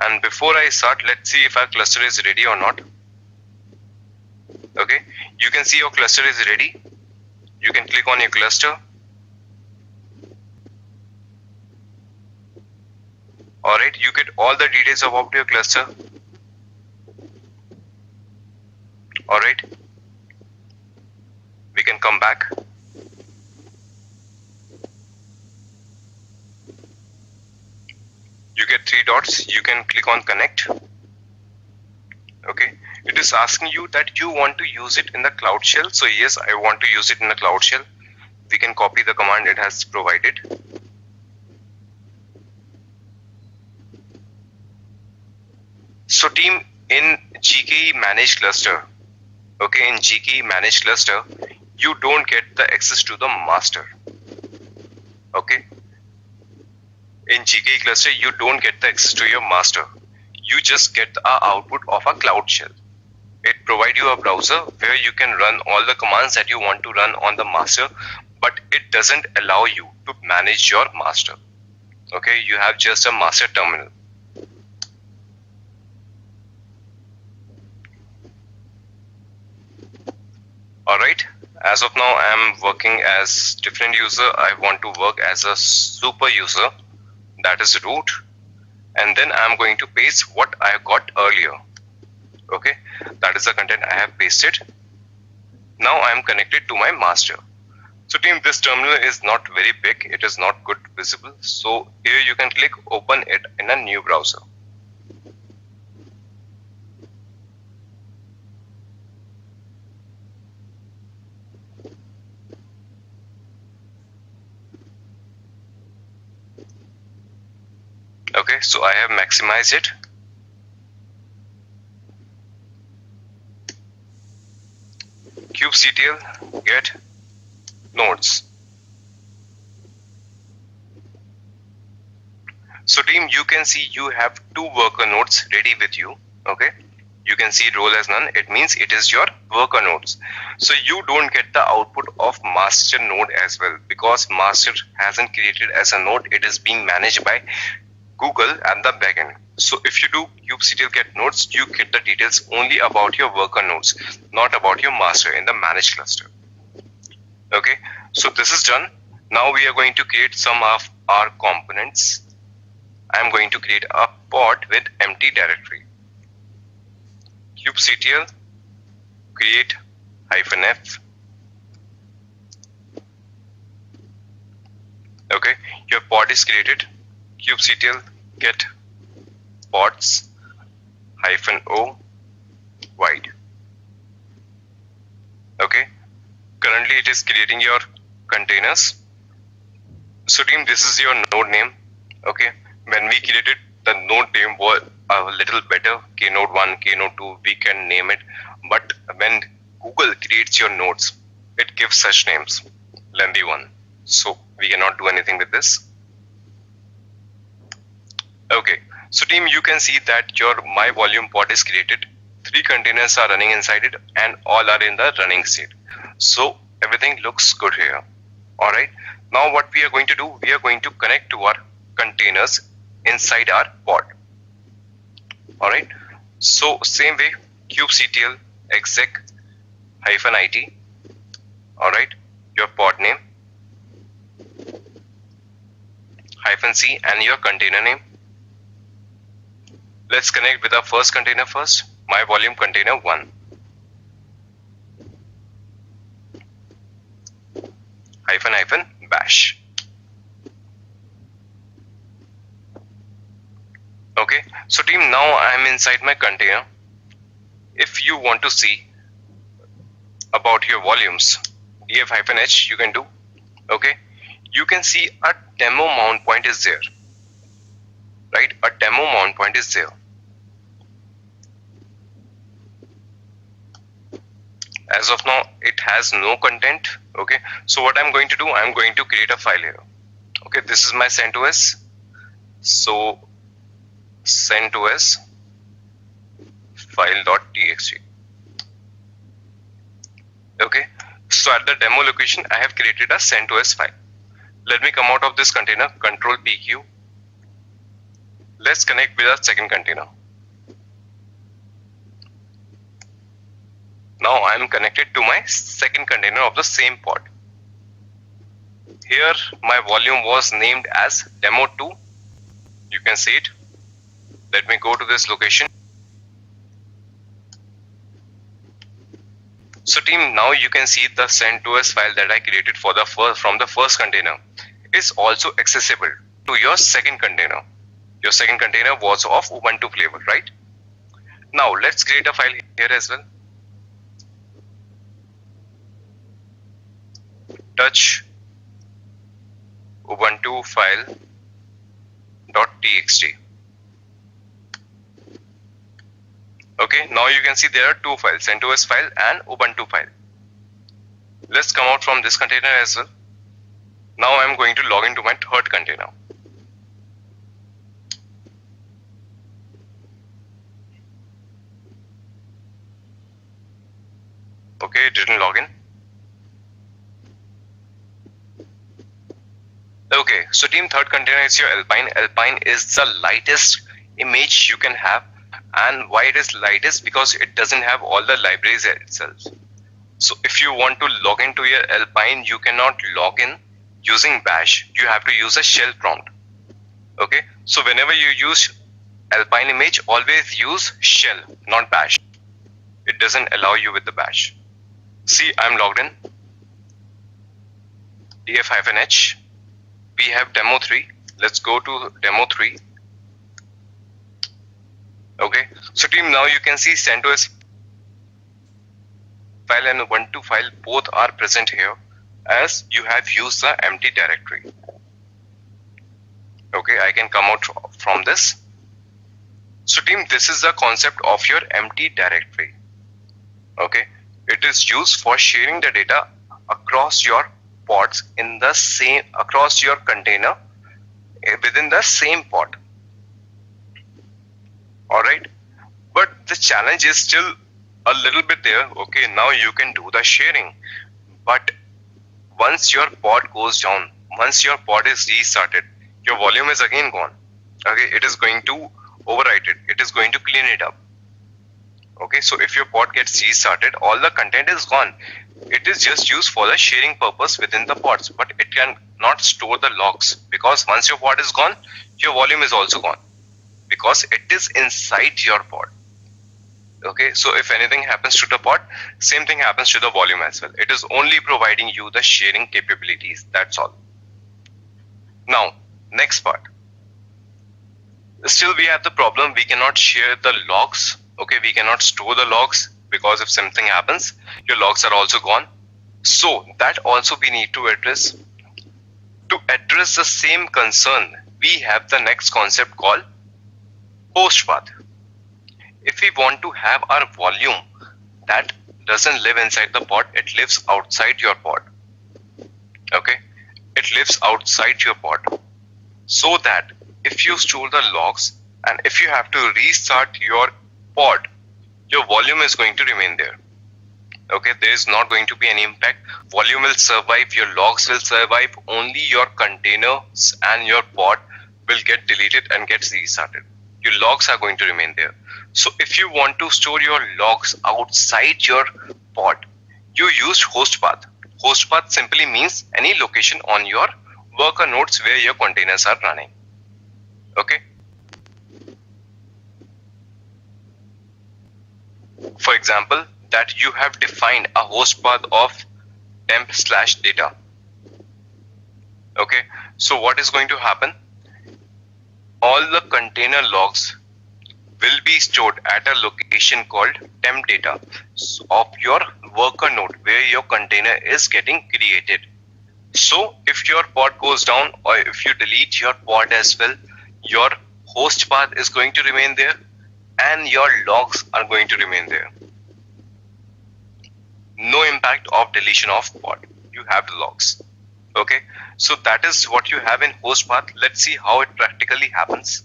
Speaker 2: and before I start, let's see if our cluster is ready or not. Okay, you can see your cluster is ready. You can click on your cluster. Alright, you get all the details about your cluster. Alright, we can come back. You get 3 dots, you can click on connect. Okay, it is asking you that you want to use it in the Cloud Shell. So yes, I want to use it in the Cloud Shell. We can copy the command it has provided. So team, in GKE managed cluster, okay, in GKE managed cluster, you don't get the access to the master, okay. In GKE cluster, you don't get the access to your master. You just get the output of a Cloud Shell. It provides you a browser where you can run all the commands that you want to run on the master, but it doesn't allow you to manage your master. Okay, you have just a master terminal. Alright, as of now I am working as different user. I want to work as a super user, that is root, and then I am going to paste what I got earlier. Okay, that is the content I have pasted. Now I am connected to my master. So team, this terminal is not very big, it is not good visible. So here you can click open it in a new browser. Okay, so I have maximized it. kubectl get nodes. So team, you can see you have 2 worker nodes ready with you. Okay, you can see role as none. It means it is your worker nodes. So you don't get the output of master node as well, because master hasn't created as a node. It is being managed by Google at the backend. So if you do kubectl get nodes, you get the details only about your worker nodes, not about your master in the managed cluster. Okay, so this is done. Now we are going to create some of our components. I am going to create a pod with empty directory. kubectl create -f. Okay, your pod is created. kubectl get pods -o wide. Okay, currently it is creating your containers. So team, this is your node name. Okay, when we created, the node name was a little better, K-node1, K-node2, we can name it. But when Google creates your nodes, it gives such names, lengthy one. So we cannot do anything with this. Okay, so team, you can see that your my volume pod is created. 3 containers are running inside it and all are in the running state. So everything looks good here. Alright, now what we are going to do, we are going to connect to our containers inside our pod. Alright, so same way, kubectl exec -it, alright, your pod name, -c and your container name. Let's connect with our first container first, my volume container 1. -bash. Okay, so team, now I am inside my container. If you want to see about your volumes, df-h you can do. Okay, you can see a demo mount point is there, right? A demo mount point is there. As of now, it has no content. Okay, so what I'm going to do, I'm going to create a file here. Okay, this is my CentOS. So CentOS file.txt. Okay, so at the demo location, I have created a CentOS file. Let me come out of this container, Control PQ. Let's connect with our second container. Now I am connected to my second container of the same pod. Here my volume was named as demo2. You can see it. Let me go to this location. So team, now you can see the CentOS file that I created for the from the first container is also accessible to your second container. Your second container was of Ubuntu flavor, right? Now let's create a file here as well. Touch Ubuntu file.txt. Okay, now you can see there are two files, CentOS file and Ubuntu file. Let's come out from this container as well. Now I'm going to log into my third container. Okay, it didn't log in. Okay, so team, third container is your Alpine. Alpine is the lightest image you can have. And why it is lightest? Because it doesn't have all the libraries itself. So if you want to log into your Alpine, you cannot log in using bash. You have to use a shell prompt. Okay, so whenever you use Alpine image, always use shell, not bash. It doesn't allow you with the bash. See, I'm logged in. df-h. We have demo 3. Let's go to demo 3. Okay, so team, now you can see CentOS file and Ubuntu file both are present here as you have used the empty directory. Okay, I can come out from this. So team, this is the concept of your empty directory. Okay, it is used for sharing the data across your pods in the same, across your container within the same pod. Alright, but the challenge is still a little bit there. Okay, now you can do the sharing, but once your pod goes down, once your pod is restarted, your volume is again gone. Okay, it is going to overwrite it, it is going to clean it up. Okay, so if your pod gets restarted, all the content is gone. It is just used for the sharing purpose within the pods, but it can not store the logs, because once your pod is gone, your volume is also gone, because it is inside your pod. Okay, so if anything happens to the pod, same thing happens to the volume as well. It is only providing you the sharing capabilities, that's all. Now, next part. Still we have the problem, we cannot share the logs. Okay, we cannot store the logs, because if something happens, your logs are also gone. So that also we need to address. To address the same concern, we have the next concept called host path. If we want to have our volume that doesn't live inside the pod, it lives outside your pod. Okay, it lives outside your pod, so that if you store the logs and if you have to restart your pod, your volume is going to remain there. Okay, there is not going to be any impact. Volume will survive, your logs will survive, only your containers and your pod will get deleted and get restarted. Your logs are going to remain there. So if you want to store your logs outside your pod, you use host path. Host path simply means any location on your worker nodes where your containers are running. Okay. For example, that you have defined a host path of temp/data. Okay, so what is going to happen? All the container logs will be stored at a location called temp data of your worker node where your container is getting created. So if your pod goes down or if you delete your pod as well, your host path is going to remain there and your logs are going to remain there. No impact of deletion of pod. You have the logs. Okay, so that is what you have in host path. Let's see how it practically happens.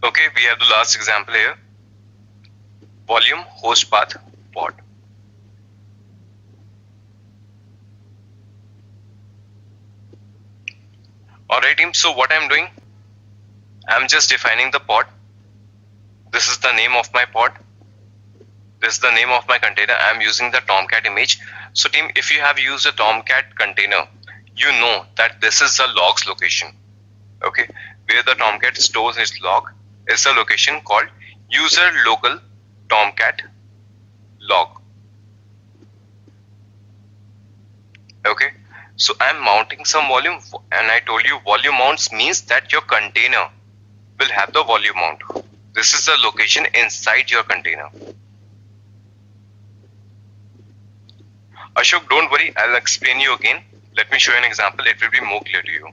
Speaker 2: Okay, we have the last example here. Volume, host path, pod. Alright team, so what I'm doing, I'm just defining the pod. This is the name of my pod. This is the name of my container. I'm using the Tomcat image. So team, if you have used a Tomcat container, you know that this is the logs location. Okay, where the Tomcat stores its log is a location called user local Tomcat log. Okay, so I'm mounting some volume, and I told you volume mounts means that your container will have the volume mount. This is the location inside your container. Ashok, don't worry, I'll explain you again. Let me show you an example, it will be more clear to you.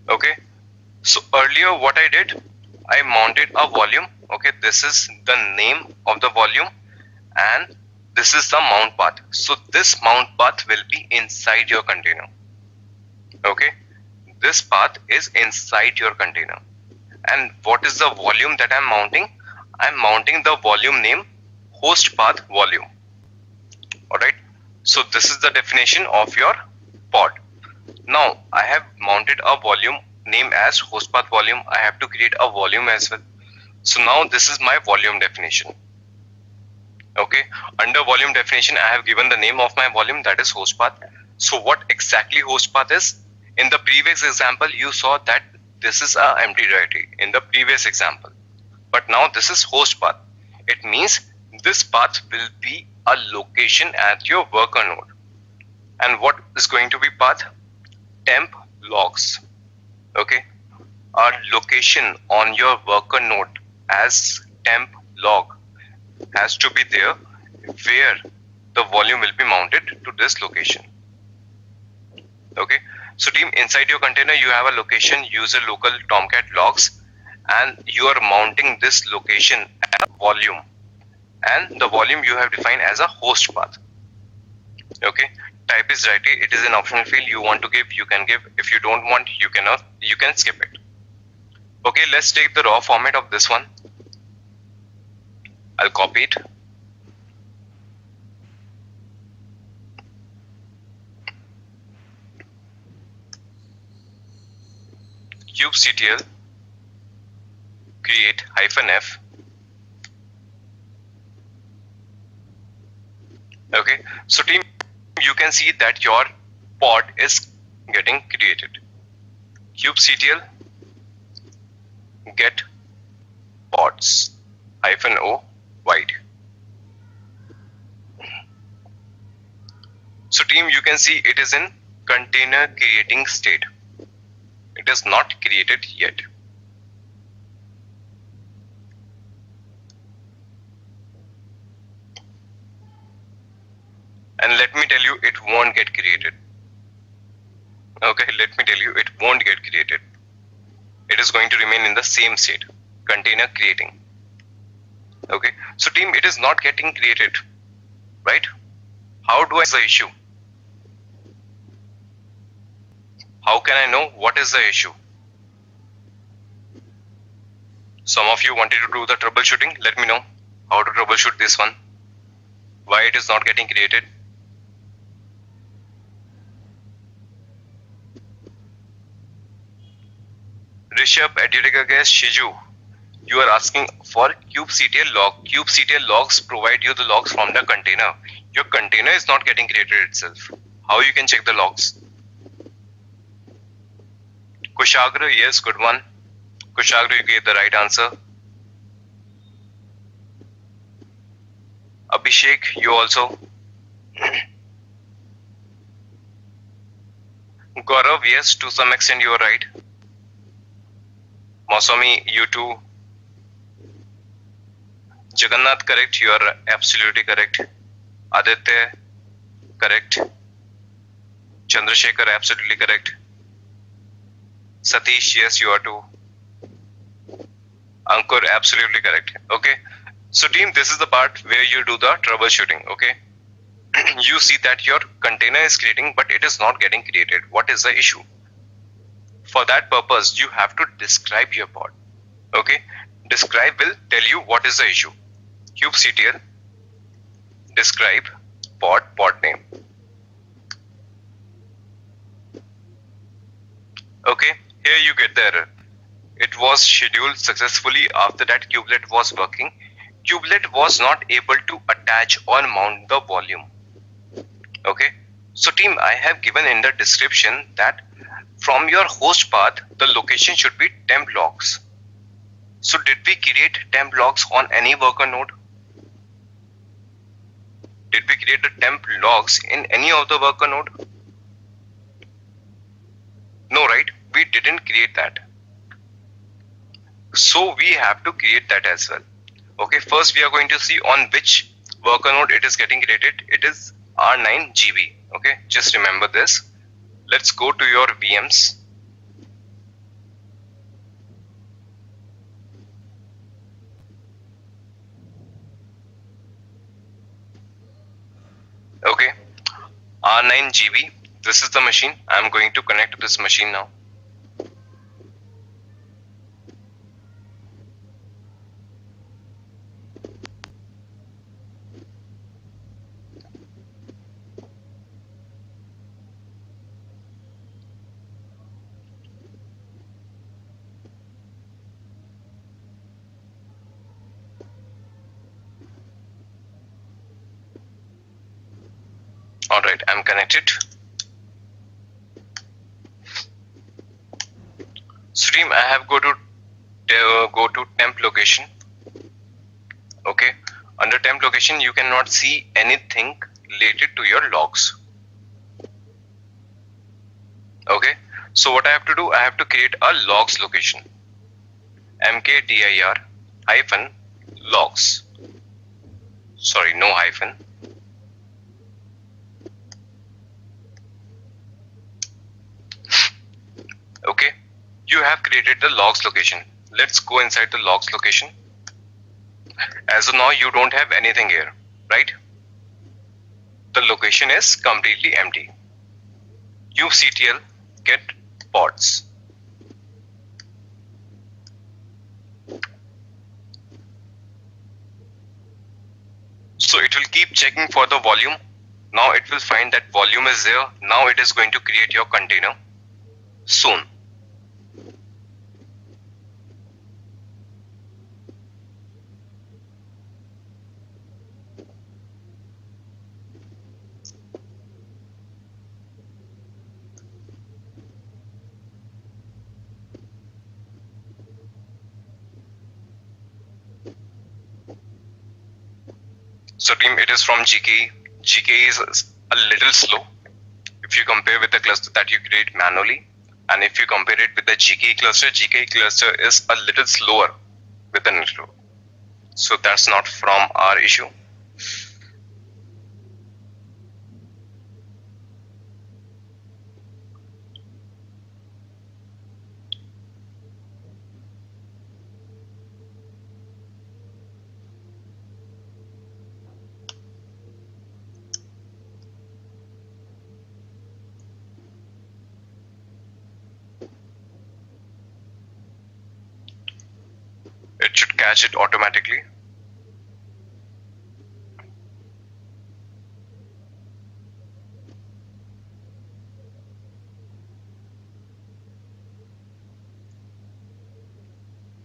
Speaker 2: Okay, so earlier what I did, I mounted a volume. Okay, this is the name of the volume and this is the mount path. So this mount path will be inside your container. Okay, this path is inside your container. And what is the volume that I'm mounting? I'm mounting the volume name host path volume. Alright, so this is the definition of your pod. Now I have mounted a volume name as host path volume. I have to create a volume as well. So now this is my volume definition. Okay, under volume definition I have given the name of my volume, that is host path. So what exactly host path is? In the previous example you saw that this is a empty directory in the previous example, but now this is host path. It means this path will be a location at your worker node. And what is going to be path? Temp logs. Okay, a location on your worker node as temp log has to be there where the volume will be mounted to this location. Okay, so team, inside your container you have a location user local Tomcat logs and you are mounting this location as a volume, and the volume you have defined as a host path. Okay, type is directory, it is an optional field. You want to give, you can give. If you don't want, you cannot, you can skip it. Okay, let's take the raw format of this one. I'll copy it. kubectl create -f. Okay, so team, you can see that your pod is getting created. kubectl get pods -o wide. So team, you can see it is in container creating state. It is not created yet. And let me tell you, it won't get created. Okay, let me tell you, it won't get created. It is going to remain in the same state, container creating. Okay, so team, it is not getting created, right? How do I see the issue? How can I know what is the issue? Some of you wanted to do the troubleshooting. Let me know how to troubleshoot this one. Why it is not getting created. Rishabh, Edutica guest, Shiju, you are asking for kubectl log. Kubectl logs provide you the logs from the container. Your container is not getting created itself. How you can check the logs? Kushagra, yes, good one. Kushagra, you gave the right answer. Abhishek, you also. Gaurav, yes, to some extent you are right. Moswami, you too. Jagannath, correct, you are absolutely correct. Aditya, correct. Chandrasekhar, absolutely correct. Satish, yes, you are too. Ankur, absolutely correct. Okay. So team, this is the part where you do the troubleshooting. Okay. You see that your container is creating, but it is not getting created. What is the issue? For that purpose, you have to describe your pod. Okay. Describe will tell you what is the issue. kubectl describe pod name. Okay. Here you get the error. It was scheduled successfully. After that, kubelet was working. Kubelet was not able to attach or mount the volume. Okay. So team, I have given in the description that from your host path, the location should be temp logs. So did we create temp logs on any worker node? Did we create the temp logs in any of the worker node? No, right? We didn't create that. So we have to create that as well. Okay, first we are going to see on which worker node it is getting created. It is R9GB. Okay, just remember this. Let's go to your VMs. Okay, R9GB. This is the machine. I'm going to connect to this machine now. Alright, I'm connected. Stream, I have go to temp location. Okay, under temp location you cannot see anything related to your logs. Okay, so what I have to do, I have to create a logs location. mkdir hyphen logs. Sorry, no hyphen. Okay, you have created the logs location. Let's go inside the logs location. As of now, you don't have anything here, right? The location is completely empty. kubectl get pods. So it will keep checking for the volume. Now it will find that volume is there. Now it is going to create your container soon. So team, it is from GKE. GKE is a little slow if you compare with the cluster that you create manually, and if you compare it with the GKE cluster is a little slower with the network. So that's not from our issue. It should catch it automatically.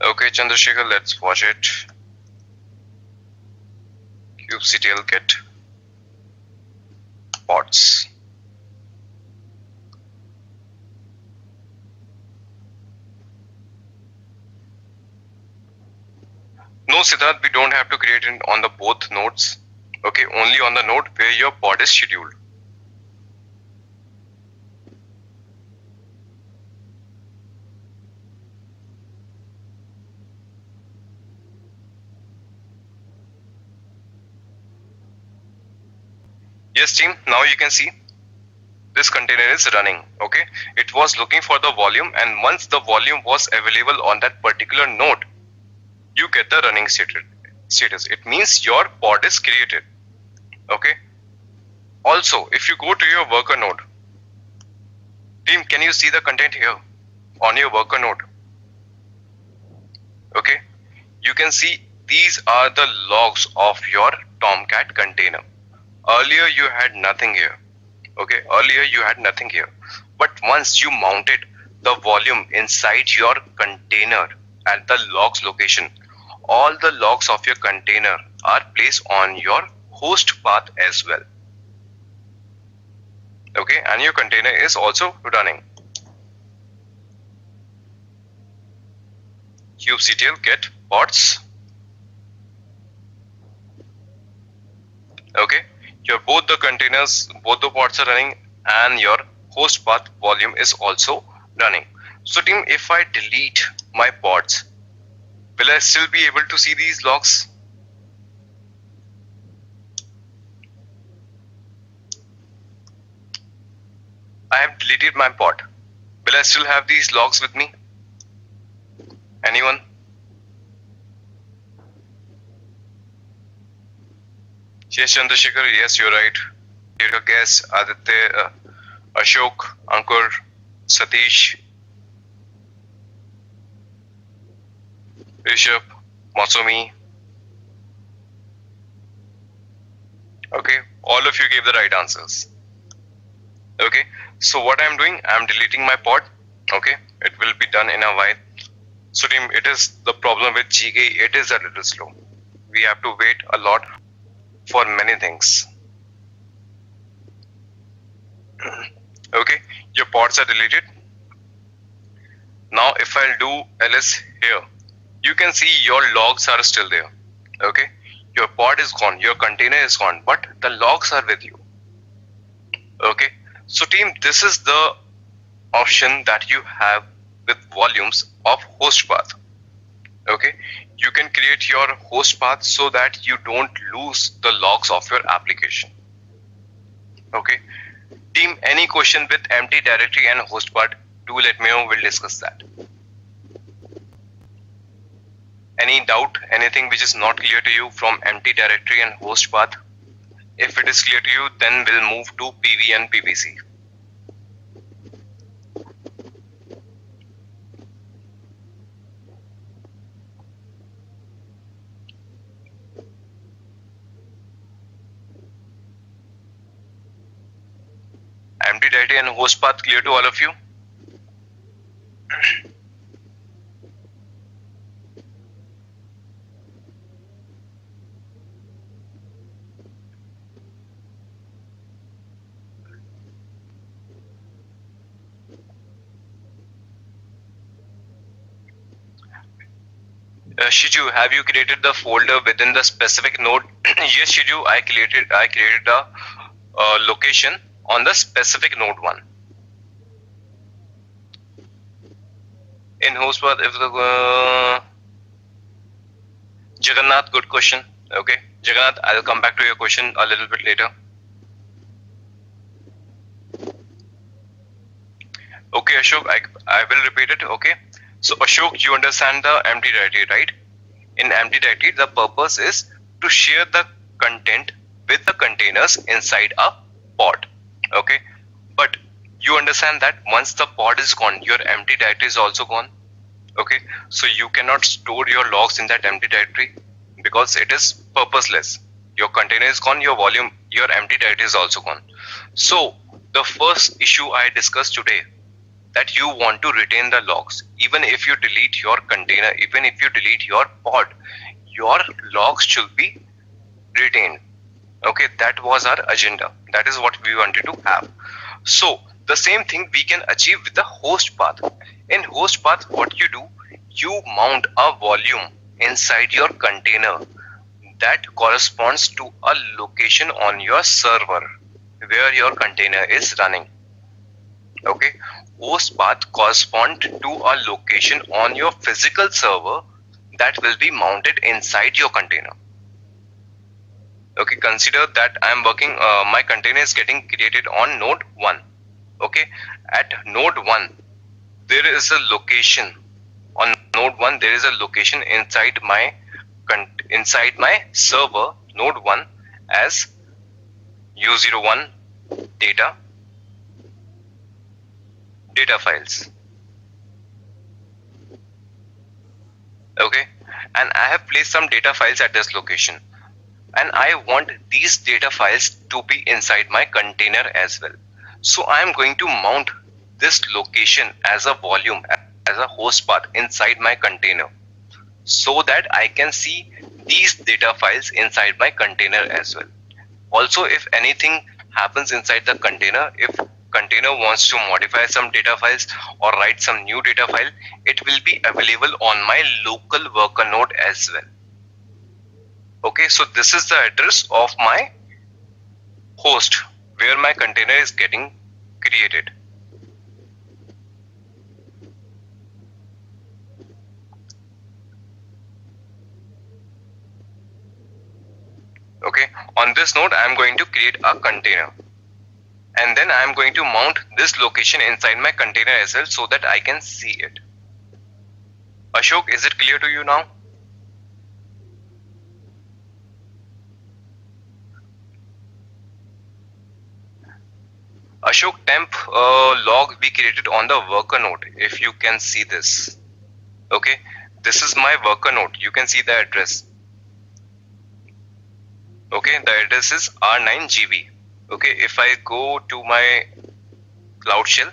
Speaker 2: Okay, Chandrasekhar, let's watch it. kubectl get pods. No, Siddharth, we don't have to create it on the both nodes. Okay, only on the node where your pod is scheduled. Yes, team, now you can see this container is running. Okay, it was looking for the volume, and once the volume was available on that particular node, you get the running status. It means your pod is created. Okay. Also, if you go to your worker node, team, can you see the content here on your worker node? Okay, you can see these are the logs of your Tomcat container. Earlier you had nothing here. Okay, earlier you had nothing here, but once you mounted the volume inside your container at the logs location, all the logs of your container are placed on your host path as well. Okay, and your container is also running. kubectl get pods. Okay, your both the containers, both the pods are running, and your host path volume is also running. So team, if I delete my pods, will I still be able to see these logs? I have deleted my pod. Will I still have these logs with me? Anyone? Yes, Chandrasekhar, yes, you're right. Your guess, Aditya, Ashok, Ankur, Satish, Rishabh, Masumi. Okay, all of you gave the right answers. Okay, so what I'm doing, I'm deleting my pod. Okay, it will be done in a while. So team, it is the problem with CKA, it is a little slow. We have to wait a lot for many things. Okay, your pods are deleted. Now if I'll do ls here, you can see your logs are still there. Okay, your pod is gone, your container is gone, but the logs are with you. Okay, so team, this is the option that you have with volumes of host path. Okay, you can create your host path so that you don't lose the logs of your application. Okay, team, any question with empty directory and host path, do let me know, we'll discuss that. Any doubt, anything which is not clear to you from empty directory and host path? If it is clear to you, then we'll move to PV and PVC. Empty directory and host path clear to all of you? Shiju, have you created the folder within the specific node? Yes, Shiju, I created a location on the specific node one. In host path, if the Jagannath, good question. Okay, Jagannath, I'll come back to your question a little bit later. Okay, Ashok, I will repeat it. Okay, so Ashok, you understand the empty directory, right? In empty directory, the purpose is to share the content with the containers inside a pod. Okay, but you understand that once the pod is gone, your empty directory is also gone. Okay, so you cannot store your logs in that empty directory because it is purposeless. Your container is gone, your volume, your empty directory is also gone. So the first issue I discussed today, that you want to retain the logs. Even if you delete your container, even if you delete your pod, your logs should be retained. Okay, that was our agenda. That is what we wanted to have. So the same thing we can achieve with the host path. In host path, what you do, you mount a volume inside your container that corresponds to a location on your server where your container is running. Okay, host path correspond to a location on your physical server that will be mounted inside your container. Okay, consider that I am working, my container is getting created on node 1. Okay, at node 1 there is a location. On node 1 there is a location inside my server node 1 as u01 data files. Okay, and I have placed some data files at this location, and I want these data files to be inside my container as well. So I am going to mount this location as a volume, as a host path inside my container, so that I can see these data files inside my container as well. Also, if anything happens inside the container, if container wants to modify some data files or write some new data file, it will be available on my local worker node as well. Okay, so this is the address of my host where my container is getting created. Okay, on this node I am going to create a container, and then I am going to mount this location inside my container as well so that I can see it. Ashok, is it clear to you now? Ashok, temp log we created on the worker node, if you can see this. Okay, this is my worker node. You can see the address. Okay, the address is R9GB. Okay, if I go to my Cloud Shell,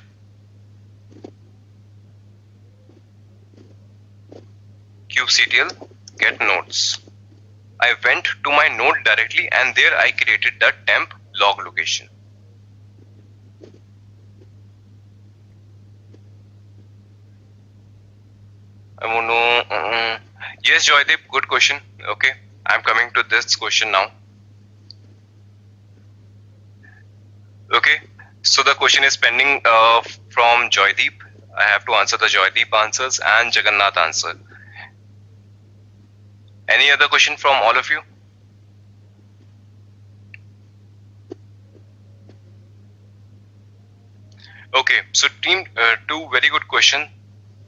Speaker 2: kubectl get nodes, I went to my node directly, and there I created the temp log location. I want to know. Yes, Joydeep, good question. Okay, I'm coming to this question now. Okay, so the question is pending from Joydeep. I have to answer the Joydeep answers and Jagannath answer. Any other question from all of you? Okay, so team, two very good question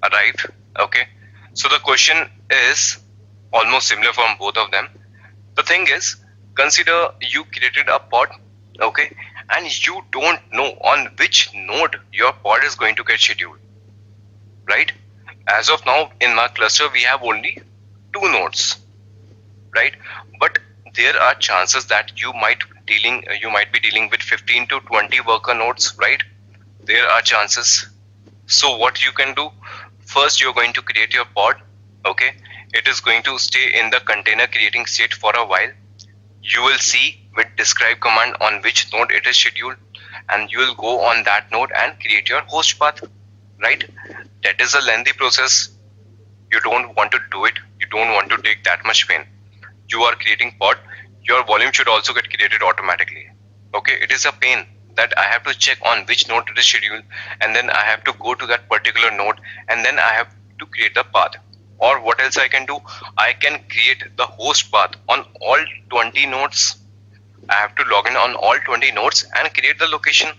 Speaker 2: arrived. Okay, so the question is almost similar from both of them. The thing is, consider you created a pod, okay, and you don't know on which node your pod is going to get scheduled, right? As of now, in my cluster, we have only 2 nodes, right? But there are chances that you might be dealing with 15 to 20 worker nodes, right? There are chances. So what you can do, first you're going to create your pod, okay? It is going to stay in the container creating state for a while. You will see with describe command on which node it is scheduled, and you will go on that node and create your host path, right? That is a lengthy process. You don't want to do it. You don't want to take that much pain. You are creating pod. Your volume should also get created automatically. Okay, it is a pain that I have to check on which node it is scheduled, and then I have to go to that particular node, and then I have to create the path. Or what else I can do? I can create the host path on all 20 nodes. I have to log in on all 20 nodes and create the location.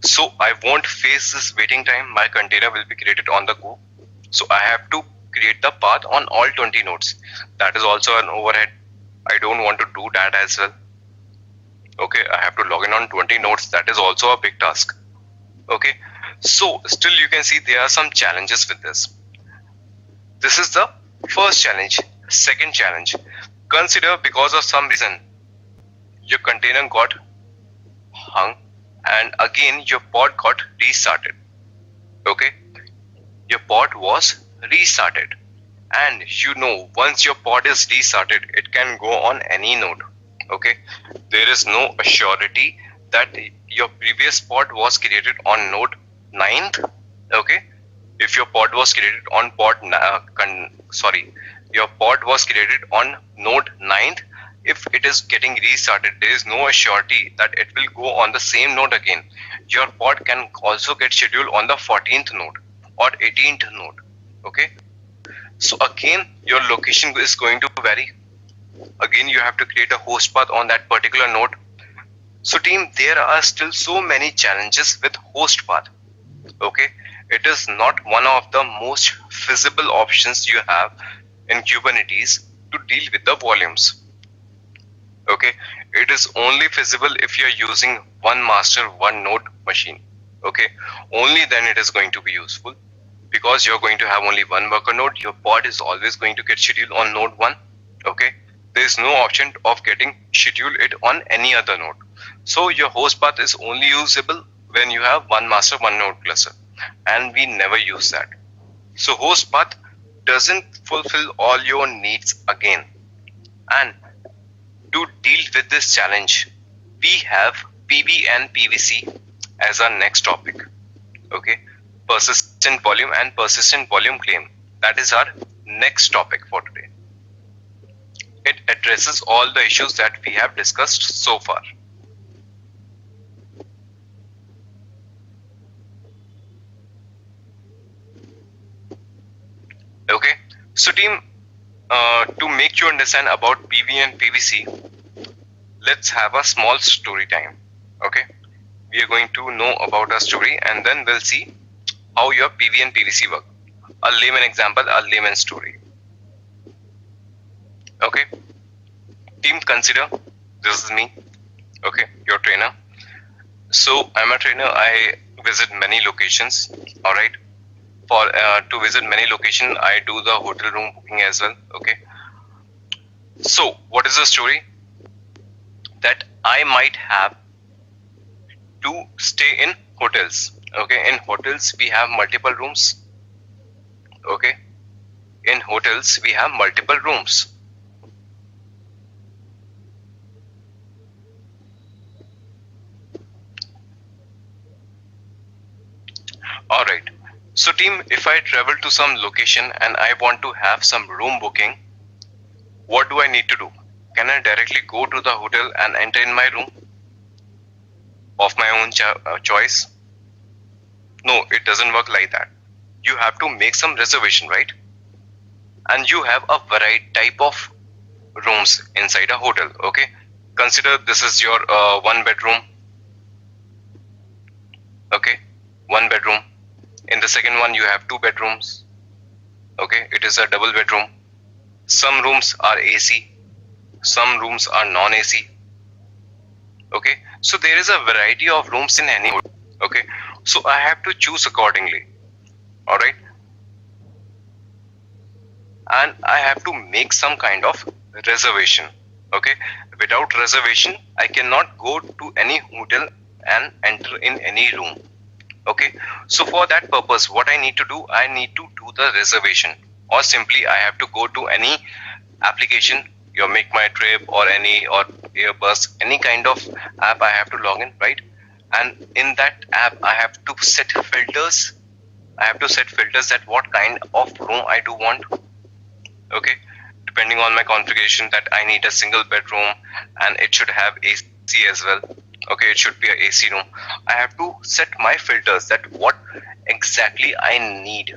Speaker 2: So I won't face this waiting time. My container will be created on the go. So I have to create the path on all 20 nodes. That is also an overhead. I don't want to do that as well. Okay, I have to log in on 20 nodes. That is also a big task. Okay, so still you can see there are some challenges with this. This is the first challenge. Second challenge, consider because of some reason your container got hung and again your pod got restarted. Okay, your pod was restarted, and you know once your pod is restarted it can go on any node. Okay, there is no assurity that your previous pod was created on node 9th. Okay, if your pod was created on your pod was created on node 9th, if it is getting restarted, there is no assurity that it will go on the same node again. Your pod can also get scheduled on the 14th node or 18th node. Okay, so again your location is going to vary. Again you have to create a host path on that particular node. So team, there are still so many challenges with host path. Okay, it is not one of the most feasible options you have in Kubernetes to deal with the volumes. Okay, it is only feasible if you are using one master, one node machine. Okay, only then it is going to be useful, because you're going to have only one worker node. Your pod is always going to get scheduled on node 1. Okay, there is no option of getting scheduled it on any other node. So your host path is only usable when you have one master, one node cluster, and we never use that. So host path doesn't fulfill all your needs again. And to deal with this challenge, we have PV and PVC as our next topic. Okay, persistent volume and persistent volume claim. That is our next topic for today. It addresses all the issues that we have discussed so far. Okay, so team, to make you understand about PV and PVC, let's have a small story time. Okay, we are going to know about a story and then we'll see how your PV and PVC work. A layman example, a layman story. Okay, team, consider this is me. Okay, your trainer. So I'm a trainer. I visit many locations. All right. For to visit many locations, I do the hotel room booking as well. Okay. So what is the story? That I might have to stay in hotels. Okay. In hotels we have multiple rooms. Okay. In hotels we have multiple rooms. All right. So team, if I travel to some location and I want to have some room booking, what do I need to do? Can I directly go to the hotel and enter in my room of my own choice? No, it doesn't work like that. You have to make some reservation, right? And you have a variety type of rooms inside a hotel. Okay, consider this is your one bedroom. Okay, one bedroom. In the second one you have 2 bedrooms. Okay, it is a double bedroom. Some rooms are AC, some rooms are non-AC. Okay, so there is a variety of rooms in any hotel. Okay, so I have to choose accordingly. All right, and I have to make some kind of reservation. Okay, without reservation I cannot go to any hotel and enter in any room. Okay, so for that purpose, what I need to do, I need to do the reservation, or simply I have to go to any application, your Make My Trip or any or Airbus, any kind of app I have to log in, right? And in that app I have to set filters. I have to set filters that what kind of room I do want. Okay, depending on my configuration, that I need a single bedroom and it should have AC as well. Okay, it should be an AC room. I have to set my filters that what exactly I need.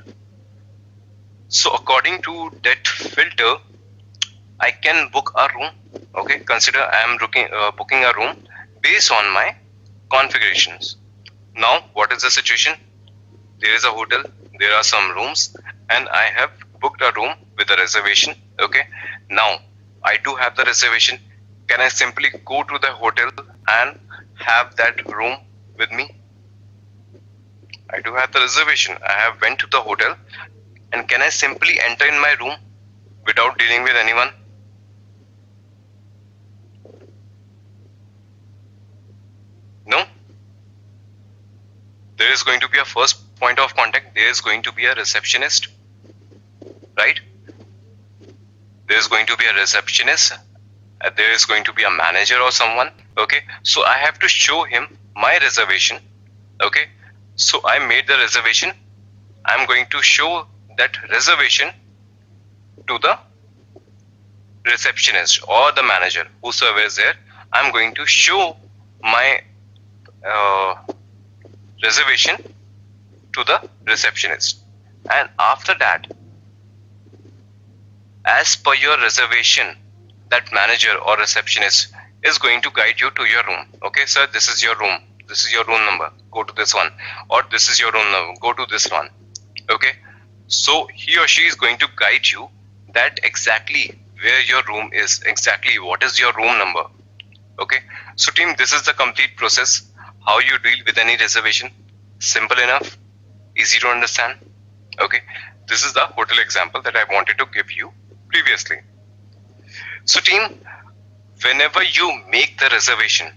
Speaker 2: So according to that filter, I can book a room. Okay, consider I am booking a room based on my configurations. Now, what is the situation? There is a hotel, there are some rooms, and I have booked a room with a reservation. Okay, now I do have the reservation. Can I simply go to the hotel and have that room with me? I do have the reservation. I have went to the hotel And can I simply enter in my room without dealing with anyone? No. There is going to be a first point of contact. There is going to be a receptionist, right? There is going to be a receptionist. There is going to be a manager or someone. Okay, so I have to show him my reservation. Okay, so I made the reservation. I'm going to show that reservation to the receptionist or the manager, whosoever is there. I'm going to show my reservation to the receptionist, and after that, as per your reservation, that manager or receptionist is going to guide you to your room. Okay, sir, this is your room. This is your room number. Go to this one. Or this is your room number. Go to this one. Okay, so he or she is going to guide you that exactly where your room is, exactly what is your room number. Okay, so team, this is the complete process. How you deal with any reservation. Simple enough, easy to understand. Okay, this is the hotel example that I wanted to give you previously. So team, whenever you make the reservation,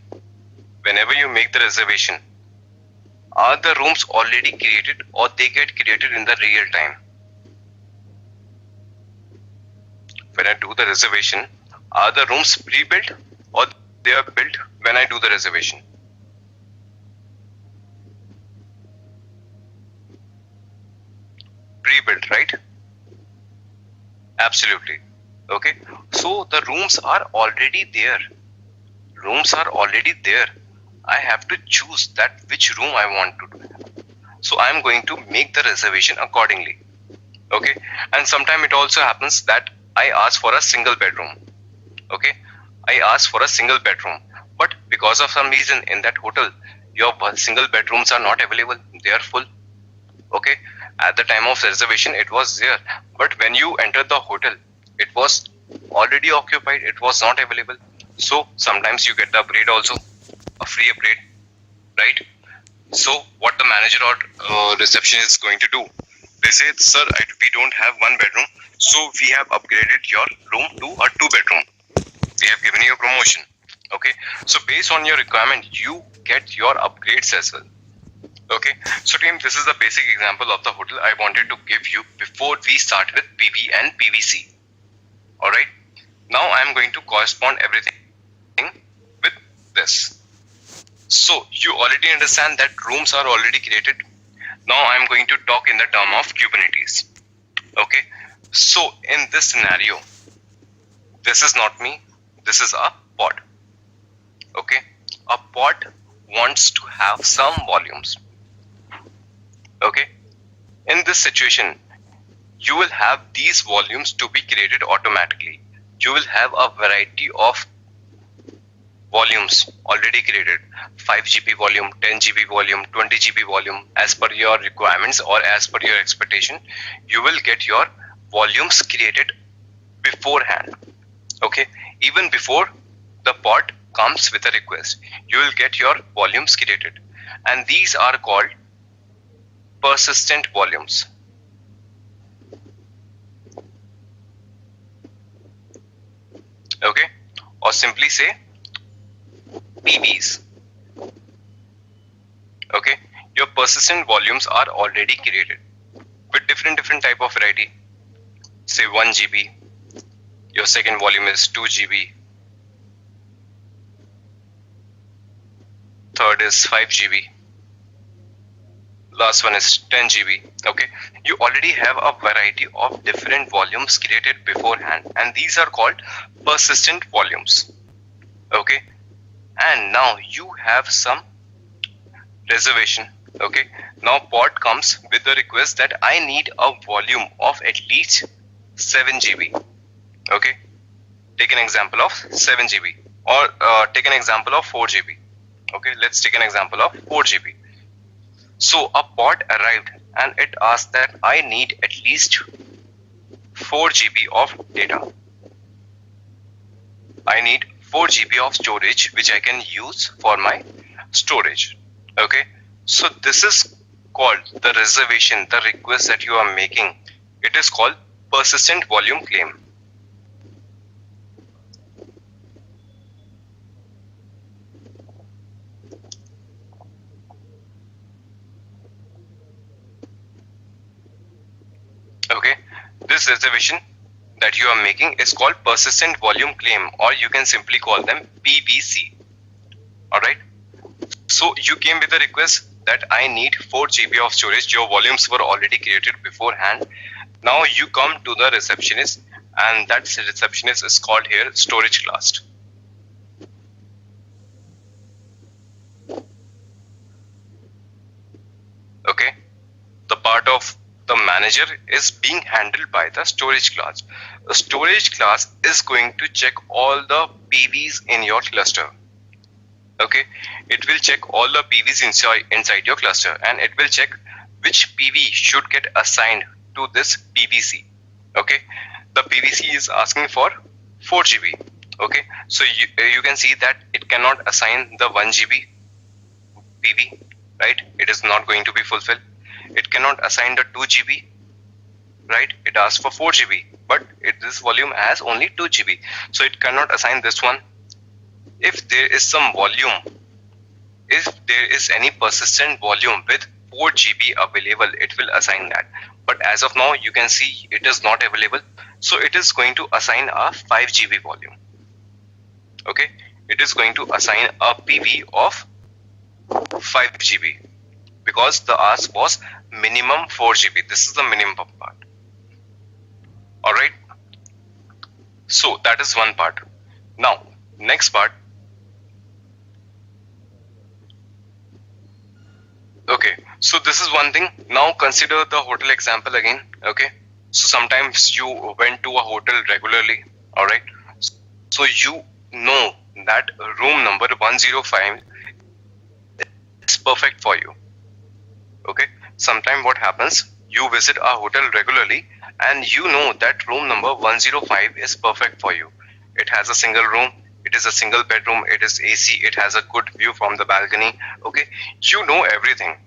Speaker 2: are the rooms already created or they get created in the real time? When I do the reservation, are the rooms pre-built or they are built when I do the reservation? Pre-built, right? Absolutely. Okay, so the rooms are already there. I have to choose that which room I want to do. So I am going to make the reservation accordingly. Okay, and sometimes it also happens that I ask for a single bedroom. Okay, I ask for a single bedroom, but because of some reason in that hotel, your single bedrooms are not available. They are full. Okay, at the time of reservation, it was there, but when you entered the hotel, it was already occupied. It was not available. So sometimes you get the upgrade also, a free upgrade, right? So what the manager or receptionist is going to do, they say, sir, we don't have one bedroom, so we have upgraded your room to a 2-bedroom. We have given you a promotion. Okay, so based on your requirement, you get your upgrades as well. Okay, so team, this is the basic example of the hotel I wanted to give you before we start with PV and PVC. Alright, now I am going to correspond everything with this. So you already understand that rooms are already created. Now I am going to talk in the term of Kubernetes. Okay, so in this scenario, this is not me, this is a pod. Okay, a pod wants to have some volumes. Okay, in this situation, you will have these volumes to be created automatically. You will have a variety of volumes already created, 5 GB volume, 10 GB volume, 20 GB volume. As per your requirements or as per your expectation, you will get your volumes created beforehand. Okay, even before the pod comes with a request, you will get your volumes created, and these are called persistent volumes. Okay, or simply say PVs. Okay, your persistent volumes are already created with different type of variety. Say 1 GB, your second volume is 2 GB, third is 5 GB, last one is 10 GB. Okay, you already have a variety of different volumes created beforehand, and these are called persistent volumes. Okay, and now you have some reservation. Okay, now pod comes with the request that I need a volume of at least 7 GB. Okay, take an example of 7 GB, or take an example of 4 GB. Okay, let's take an example of 4 GB. So a pod arrived and it asked that I need at least 4 GB of data. I need 4 GB of storage which I can use for my storage. Okay, so this is called the reservation, the request that you are making It is called persistent volume claim. Okay, this reservation that you are making is called persistent volume claim, or you can simply call them PVC. Alright, so you came with a request that I need 4 GB of storage. Your volumes were already created beforehand. Now you come to the receptionist, and that receptionist is called here storage class. Okay, the part of the manager is being handled by the storage class. The storage class is going to check all the PVs in your cluster. Okay, it will check all the PVs inside your cluster, and it will check which PV should get assigned to this PVC. Okay, the PVC is asking for 4 GB. Okay, so you can see that it cannot assign the 1 GB PV, right? It is not going to be fulfilled. It cannot assign the 2 GB, right? It asks for 4 GB, but this volume has only 2 GB, so it cannot assign this one. If there is some volume, if there is any persistent volume with 4 GB available, it will assign that. But as of now, you can see it is not available, so it is going to assign a 5 GB volume. Okay, it is going to assign a PV of 5 GB because the ask was minimum 4 GB. This is the minimum part. Alright, so that is one part. Now, next part. Okay, so this is one thing. Now consider the hotel example again. Okay, so sometimes you went to a hotel regularly. Alright, so you know that room number 105 is perfect for you. Okay, sometimes what happens, you visit a hotel regularly and you know that room number 105 is perfect for you. It has a single room, it is a single bedroom, it is AC, it has a good view from the balcony. Okay, you know everything.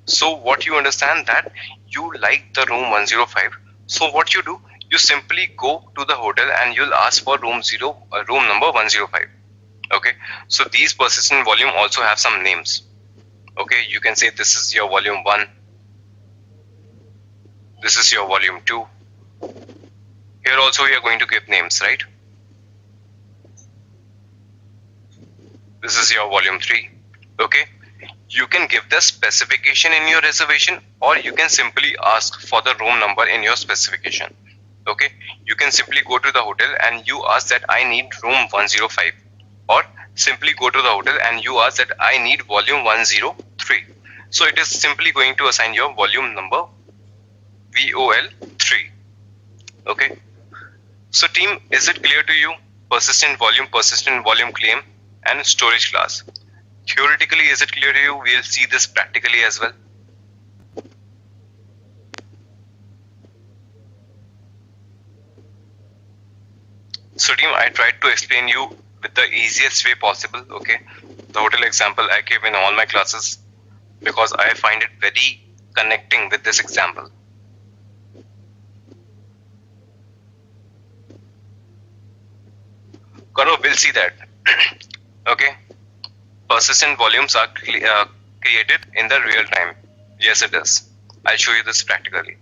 Speaker 2: So what you understand that you like the room 105. So what you do, you simply go to the hotel and you'll ask for room number 105. Okay, so these persistent volume also have some names. Okay, you can say this is your volume 1, this is your volume 2. Here also we are going to give names, right? This is your volume 3. Okay, you can give the specification in your reservation, or you can simply ask for the room number in your specification. Okay, you can simply go to the hotel and you ask that I need room 105, or simply go to the hotel and you ask that I need volume 103. So it is simply going to assign your volume number VOL3. Okay, so team, is it clear to you? Persistent volume claim and storage class. Theoretically, is it clear to you? We'll see this practically as well. So team, I tried to explain you with the easiest way possible. Okay, the hotel example I gave in all my classes because I find it very connecting with this example. Gaurav, we'll see that. Okay, persistent volumes are created in the real time. Yes, it is. I'll show you this practically.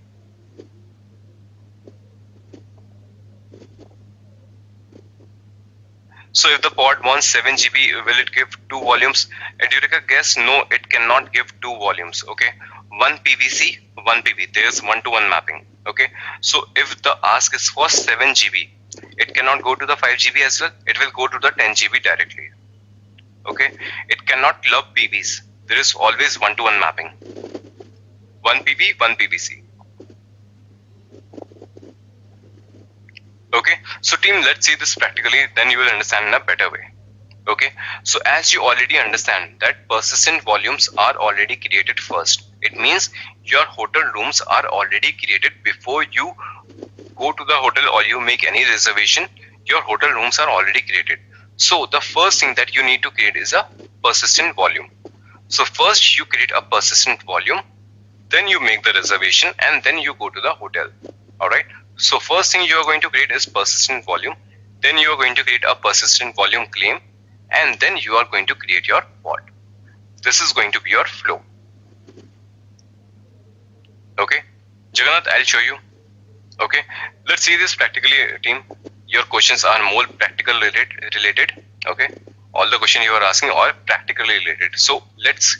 Speaker 2: So if the pod wants 7 GB, will it give 2 volumes? Edureka guess, no, it cannot give 2 volumes. Okay, 1 PVC, 1 PV. There's 1-to-1 mapping. Okay, so if the ask is for 7 GB, it cannot go to the 5 GB as well. It will go to the 10 GB directly. Okay, it cannot club PVs. There is always 1-to-1 mapping. 1 PV, 1 PVC. Okay, so team, let's see this practically, then you will understand in a better way. Okay, so as you already understand that persistent volumes are already created first. It means your hotel rooms are already created before you go to the hotel or you make any reservation. Your hotel rooms are already created. So the first thing that you need to create is a persistent volume. So first you create a persistent volume. then you make the reservation, and then you go to the hotel. Alright, so first thing you are going to create is persistent volume, then you are going to create a persistent volume claim, and then you are going to create your pod. This is going to be your flow. Okay, Jagannath, I'll show you. Okay, let's see this practically, team. Your questions are more practical related. Okay, all the questions you are asking are practically related. So let's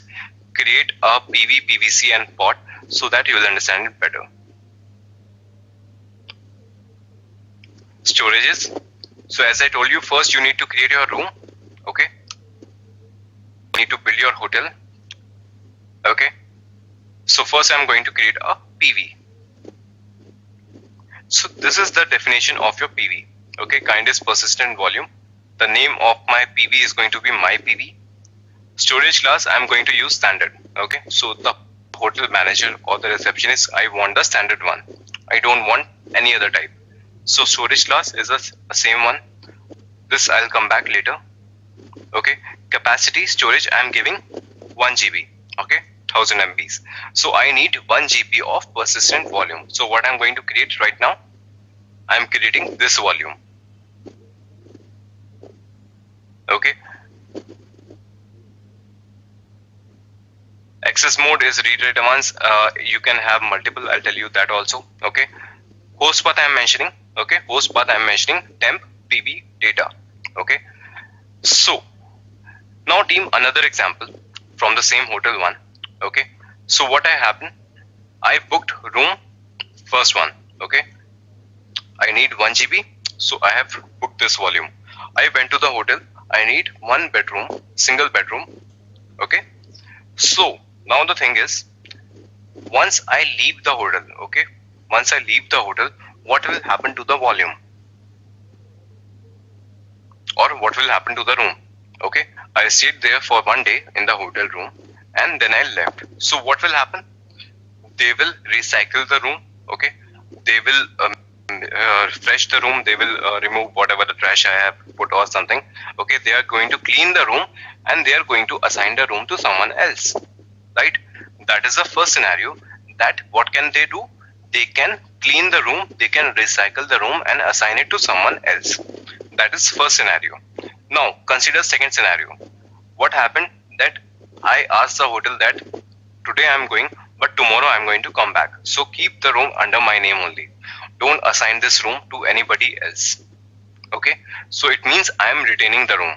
Speaker 2: create a PV, PVC and pod so that you will understand it better. Storages. So as I told you, first you need to create your room. Okay, you need to build your hotel. Okay, so first I'm going to create a PV. So this is the definition of your PV. Okay, kind is persistent volume. The name of my PV is going to be my PV. Storage class, I'm going to use standard. Okay, so the hotel manager or the receptionist, I want the standard one. I don't want any other type. So storage class is the same one. This I'll come back later. Okay, capacity storage, I'm giving 1 GB. Okay, 1000 MBs. So I need 1 GB of persistent volume. So what I'm going to create right now, I'm creating this volume. Okay, access mode is read write once. You can have multiple, I'll tell you that also. Okay, host path I'm mentioning. Okay, host path I'm mentioning temp PV data. Okay, so now team, another example from the same hotel one. Okay, so what I happened, I booked room first one. Okay, I need 1 GB, so I have booked this volume. I went to the hotel, I need 1 bedroom, single bedroom. Okay, so now the thing is, once I leave the hotel, okay, once I leave the hotel, what will happen to the volume? Or what will happen to the room? Okay, I stayed there for 1 day in the hotel room and then I left. So what will happen? They will recycle the room. Okay, they will refresh the room. They will remove whatever the trash I have put or something. Okay, they are going to clean the room and they are going to assign the room to someone else. Right? That is the first scenario. That what can they do? They can clean the room, they can recycle the room and assign it to someone else. That is first scenario. Now consider second scenario. What happened that I asked the hotel that today I am going, but tomorrow I am going to come back. So keep the room under my name only. Don't assign this room to anybody else. Okay, so it means I am retaining the room.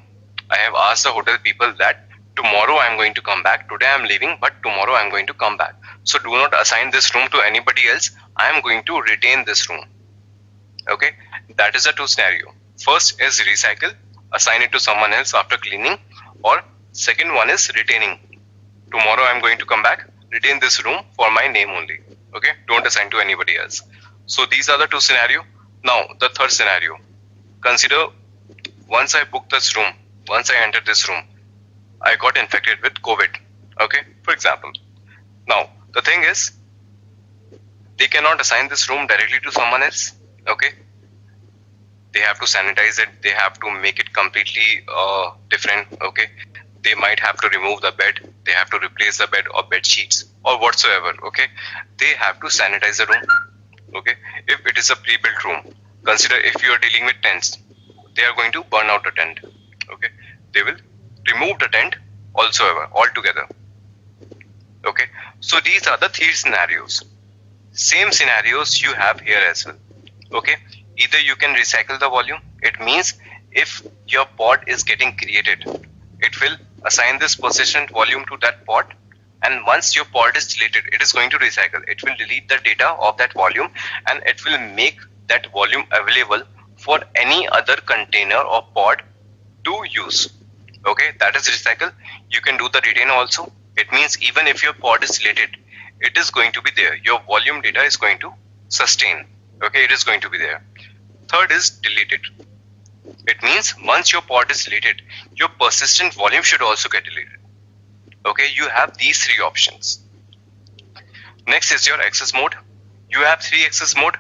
Speaker 2: I have asked the hotel people that tomorrow I am going to come back. Today I am leaving, but tomorrow I am going to come back. So do not assign this room to anybody else. I am going to retain this room. Okay, that is the two scenario. First is recycle, assign it to someone else after cleaning, or second one is retaining. Tomorrow I am going to come back, retain this room for my name only. Okay, don't assign to anybody else. So these are the two scenario. Now the third scenario. Consider once I booked this room, once I entered this room, I got infected with COVID. Okay, for example. Now the thing is, they cannot assign this room directly to someone else. Okay, they have to sanitize it, they have to make it completely different. Okay, they might have to remove the bed, they have to replace the bed or bed sheets or whatsoever. Okay, they have to sanitize the room. Okay, if it is a pre-built room, consider if you are dealing with tents, they are going to burn out the tent. Okay, they will remove the tent altogether. Okay, so these are the three scenarios. Same scenarios you have here as well. Okay, either you can recycle the volume. It means if your pod is getting created, it will assign this persistent volume to that pod, and once your pod is deleted, it is going to recycle. It will delete the data of that volume and it will make that volume available for any other container or pod to use. Okay, that is recycle. You can do the retain also. It means even if your pod is deleted, it is going to be there. Your volume data is going to sustain. Okay, it is going to be there. Third is deleted. It means once your pod is deleted, your persistent volume should also get deleted. Okay, you have these three options. Next is your access mode. You have three access mode: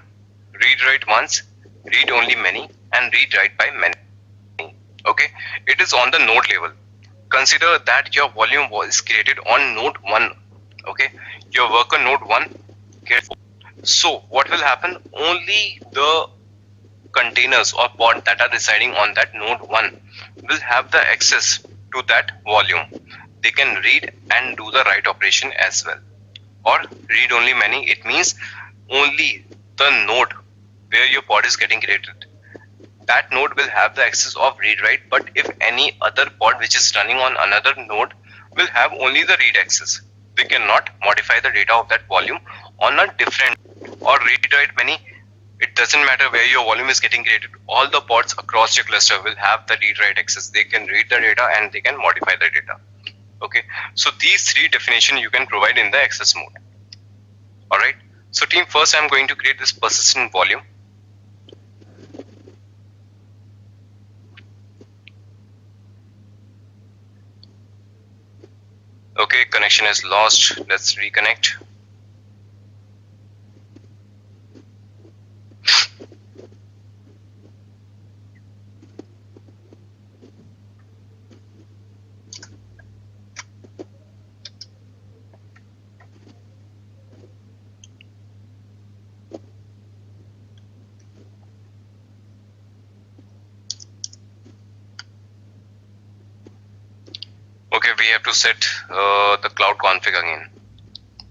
Speaker 2: read write once, read only many, and read write by many. Okay, it is on the node level. Consider that your volume was created on node 1. Okay, your worker node 1 gets. So what will happen? Only the containers or pod that are residing on that node 1 will have the access to that volume. They can read and do the write operation as well. Or read only many, it means only the node where your pod is getting created, that node will have the access of read write, but if any other pod which is running on another node will have only the read access. We cannot modify the data of that volume on a different or read write many. It doesn't matter where your volume is getting created, all the pods across your cluster will have the read write access. They can read the data and they can modify the data. Okay, so these three definitions you can provide in the access mode. Alright, so team, first I'm going to create this persistent volume. Okay, connection is lost. Let's reconnect. Okay, we have to set the cloud config again.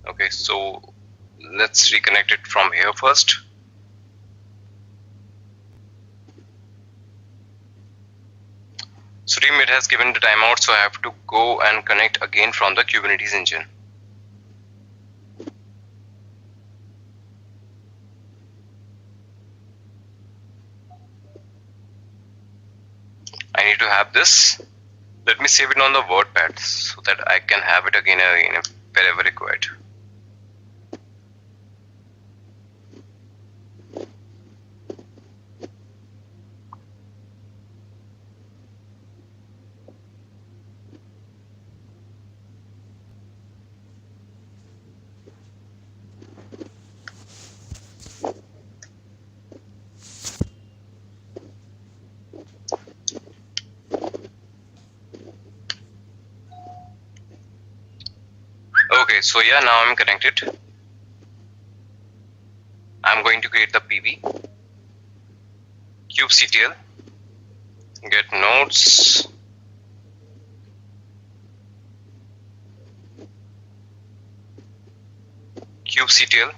Speaker 2: Okay, so let's reconnect it from here first. So team, it has given the timeout, so I have to go and connect again from the Kubernetes engine. I need to have this. Let me save it on the WordPad so that I can have it again and again if wherever required. Okay, so yeah, now I'm connected. I'm going to create the PV, kubectl, get nodes, kubectl,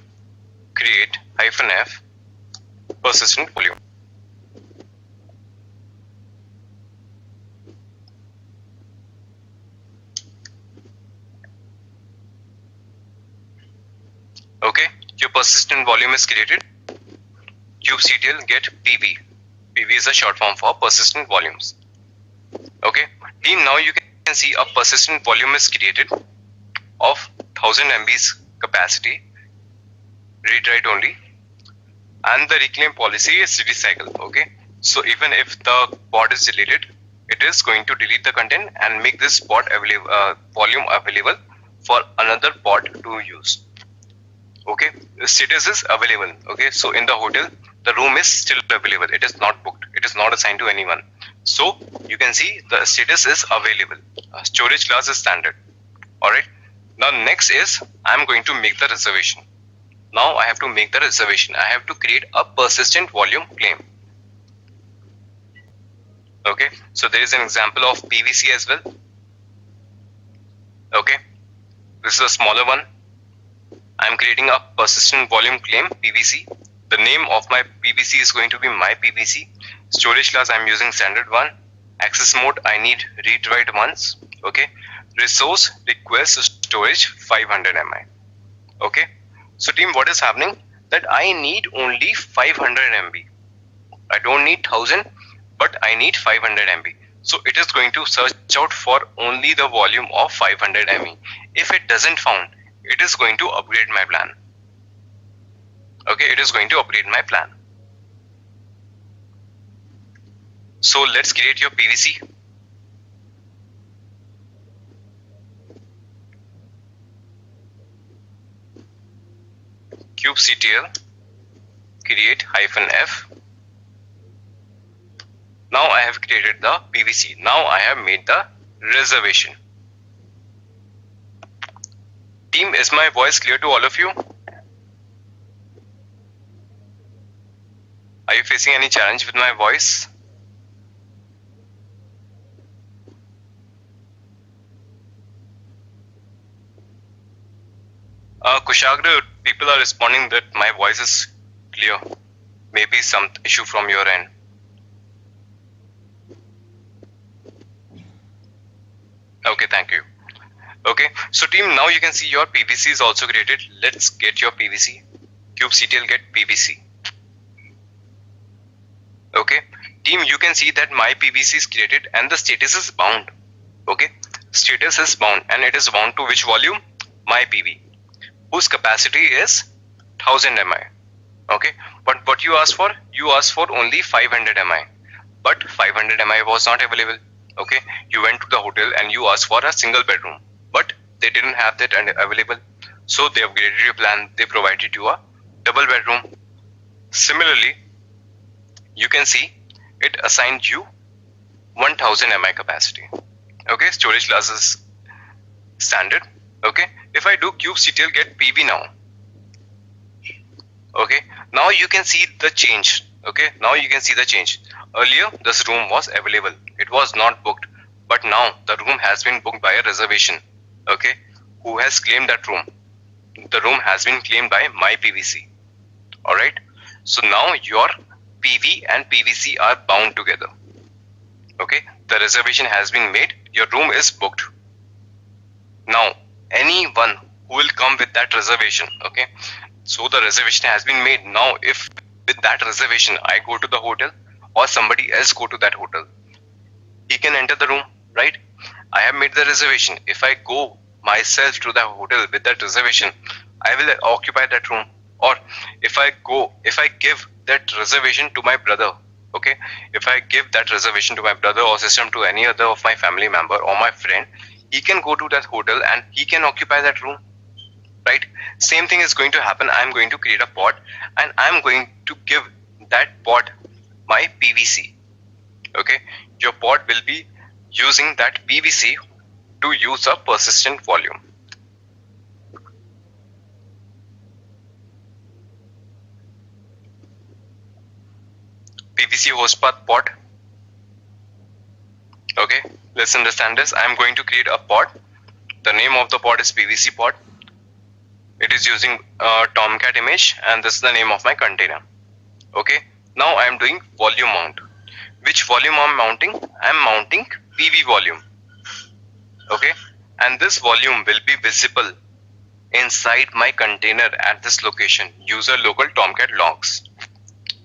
Speaker 2: create -f, persistent volume. Okay, your persistent volume is created. kubectl get PV. PV is a short form for persistent volumes. Okay, team, now you can see a persistent volume is created of 1000 MBs capacity, read write only, and the reclaim policy is recycle. Okay, so even if the pod is deleted, it is going to delete the content and make this pod available, volume available for another pod to use. Okay, the status is available. Okay, so in the hotel the room is still available, it is not booked, it is not assigned to anyone. So you can see the status is available. Storage class is standard. Alright, now next is I'm going to make the reservation. Now I have to make the reservation. I have to create a persistent volume claim. Okay, so there is an example of PVC as well. Okay, this is a smaller one. I'm creating a persistent volume claim PVC. The name of my PVC is going to be my PVC. Storage class I'm using standard one. Access mode I need read write once. Okay. Resource request storage 500 MB. Okay. So team, what is happening? That I need only 500 MB. I don't need 1000, but I need 500 MB. So it is going to search out for only the volume of 500 MB. If it doesn't found, it is going to upgrade my plan. Okay, it is going to upgrade my plan. So let's create your PVC. kubectl create -f. Now I have created the PVC. Now I have made the reservation. Team, is my voice clear to all of you? Are you facing any challenge with my voice? Kushagra, people are responding that my voice is clear. Maybe some issue from your end. Okay, thank you. Okay, so team, now you can see your PVC is also created. Let's get your PVC. kubectl get PVC. Okay, team, you can see that my PVC is created and the status is bound. Okay, status is bound and it is bound to which volume? My PV, whose capacity is 1000 mi. Okay, but what you asked for? You asked for only 500 mi, but 500 mi was not available. Okay, you went to the hotel and you asked for a single bedroom, but they didn't have that available. So they upgraded your plan. They provided you a double bedroom. Similarly, you can see it assigned you 1000 mi capacity. Okay, storage class is standard. Okay, if I do kubectl get PV now, okay, now you can see the change. Okay, now you can see the change. Earlier this room was available, it was not booked, but now the room has been booked by a reservation. Okay, who has claimed that room? The room has been claimed by my PVC. Alright, so now your PV and PVC are bound together. Okay, the reservation has been made, your room is booked. Now anyone who will come with that reservation, okay, so the reservation has been made. Now if with that reservation I go to the hotel or somebody else go to that hotel, he can enter the room, right? I have made the reservation. If I go myself to the hotel with that reservation, I will occupy that room. Or if I give that reservation to my brother, okay, if I give that reservation to my brother or sister, to any other of my family member or my friend, he can go to that hotel and he can occupy that room, right? Same thing is going to happen. I'm going to create a pod and I'm going to give that pod my PVC. Okay, your pod will be using that PVC to use a persistent volume. PVC host path pod. Okay, let's understand this. I'm going to create a pod. The name of the pod is PVC pod. It is using Tomcat image and this is the name of my container. Okay, now I am doing volume mount. Which volume I'm mounting? I'm mounting PV volume. Okay, and this volume will be visible inside my container at this location, user local Tomcat logs.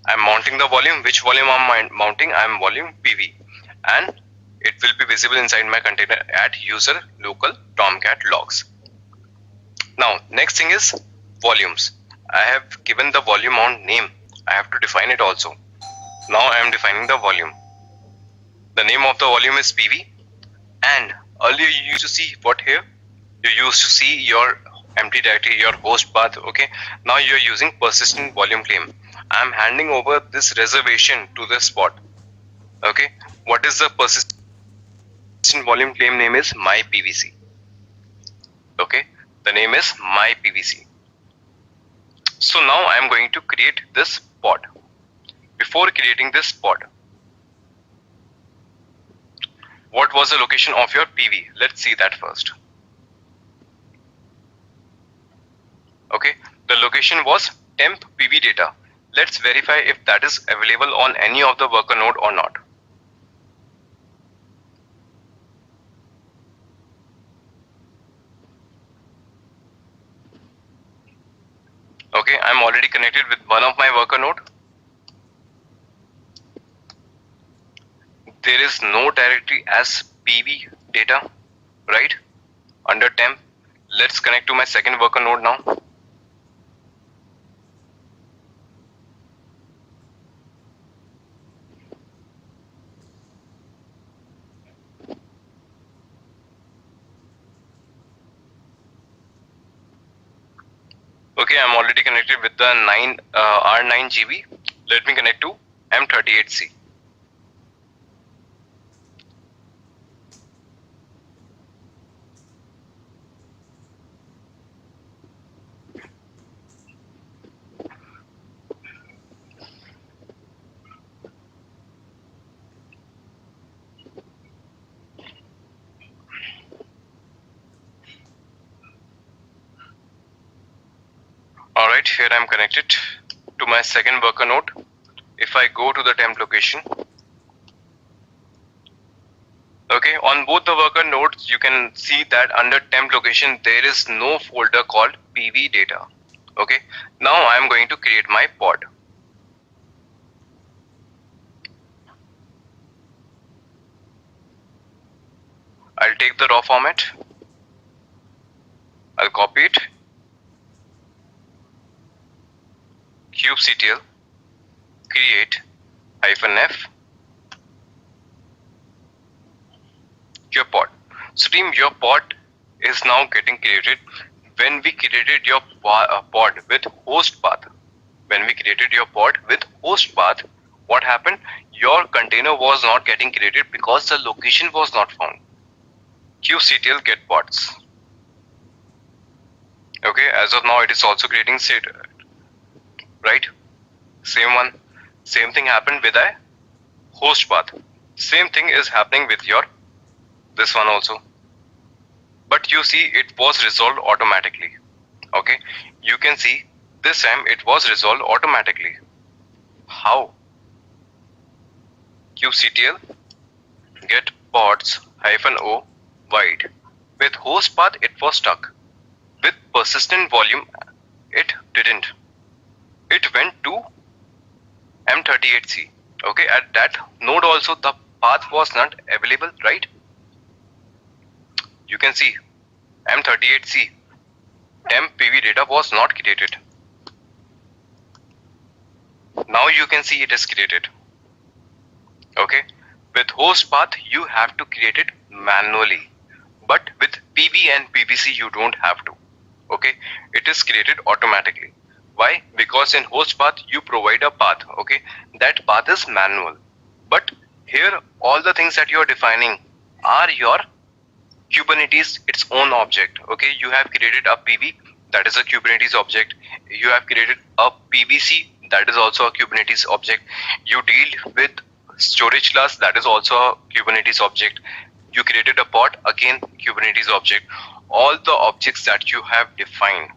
Speaker 2: I'm mounting the volume. Which volume I'm mounting? I'm volume PV, and it will be visible inside my container at user local Tomcat logs. Now next thing is volumes. I have given the volume mount name. I have to define it also. Now I am defining the volume. The name of the volume is PV, and earlier you used to see what here? You used to see your empty directory, your host path. Okay, now you are using persistent volume claim. I am handing over this reservation to the spot. Okay, what is the persistent volume claim name? Is my PVC. Okay, the name is my PVC. So now I am going to create this pod. Before creating this pod, what was the location of your PV? Let's see that first. Okay, the location was temp PV data. Let's verify if that is available on any of the worker node or not. Okay, I'm already connected with one of my worker node. There is no directory as PV data, right? Under temp. Let's connect to my second worker node now. Okay, I'm already connected with the R9 GB. Let me connect to M38C. here I'm connected to my second worker node. If I go to the temp location, okay, on both the worker nodes, you can see that under temp location, there is no folder called PV data. Okay, now I'm going to create my pod. I'll take the raw format. I'll copy it. kubectl create -f your pod. So team, your pod is now getting created. When we created your pod with host path, what happened? Your container was not getting created because the location was not found. kubectl get pods. Okay, as of now it is also creating state, right? Same thing happened with a host path. Same thing is happening with your this one also. But you see, it was resolved automatically. Okay, you can see this time it was resolved automatically. How? kubectl get pods -o wide. With host path it was stuck. With persistent volume it didn't. It went to M38C. Okay, at that node also the path was not available, right? You can see M38C temp PV data was not created. Now you can see it is created. Okay, with host path you have to create it manually, but with PV and PVC you don't have to. Okay, it is created automatically. Why? Because in host path you provide a path. Okay, that path is manual, but here all the things that you are defining are your Kubernetes its own object. Okay, you have created a PV, that is a Kubernetes object. You have created a PVC, that is also a Kubernetes object. You deal with storage class, that is also a Kubernetes object. You created a pod, again Kubernetes object. All the objects that you have defined,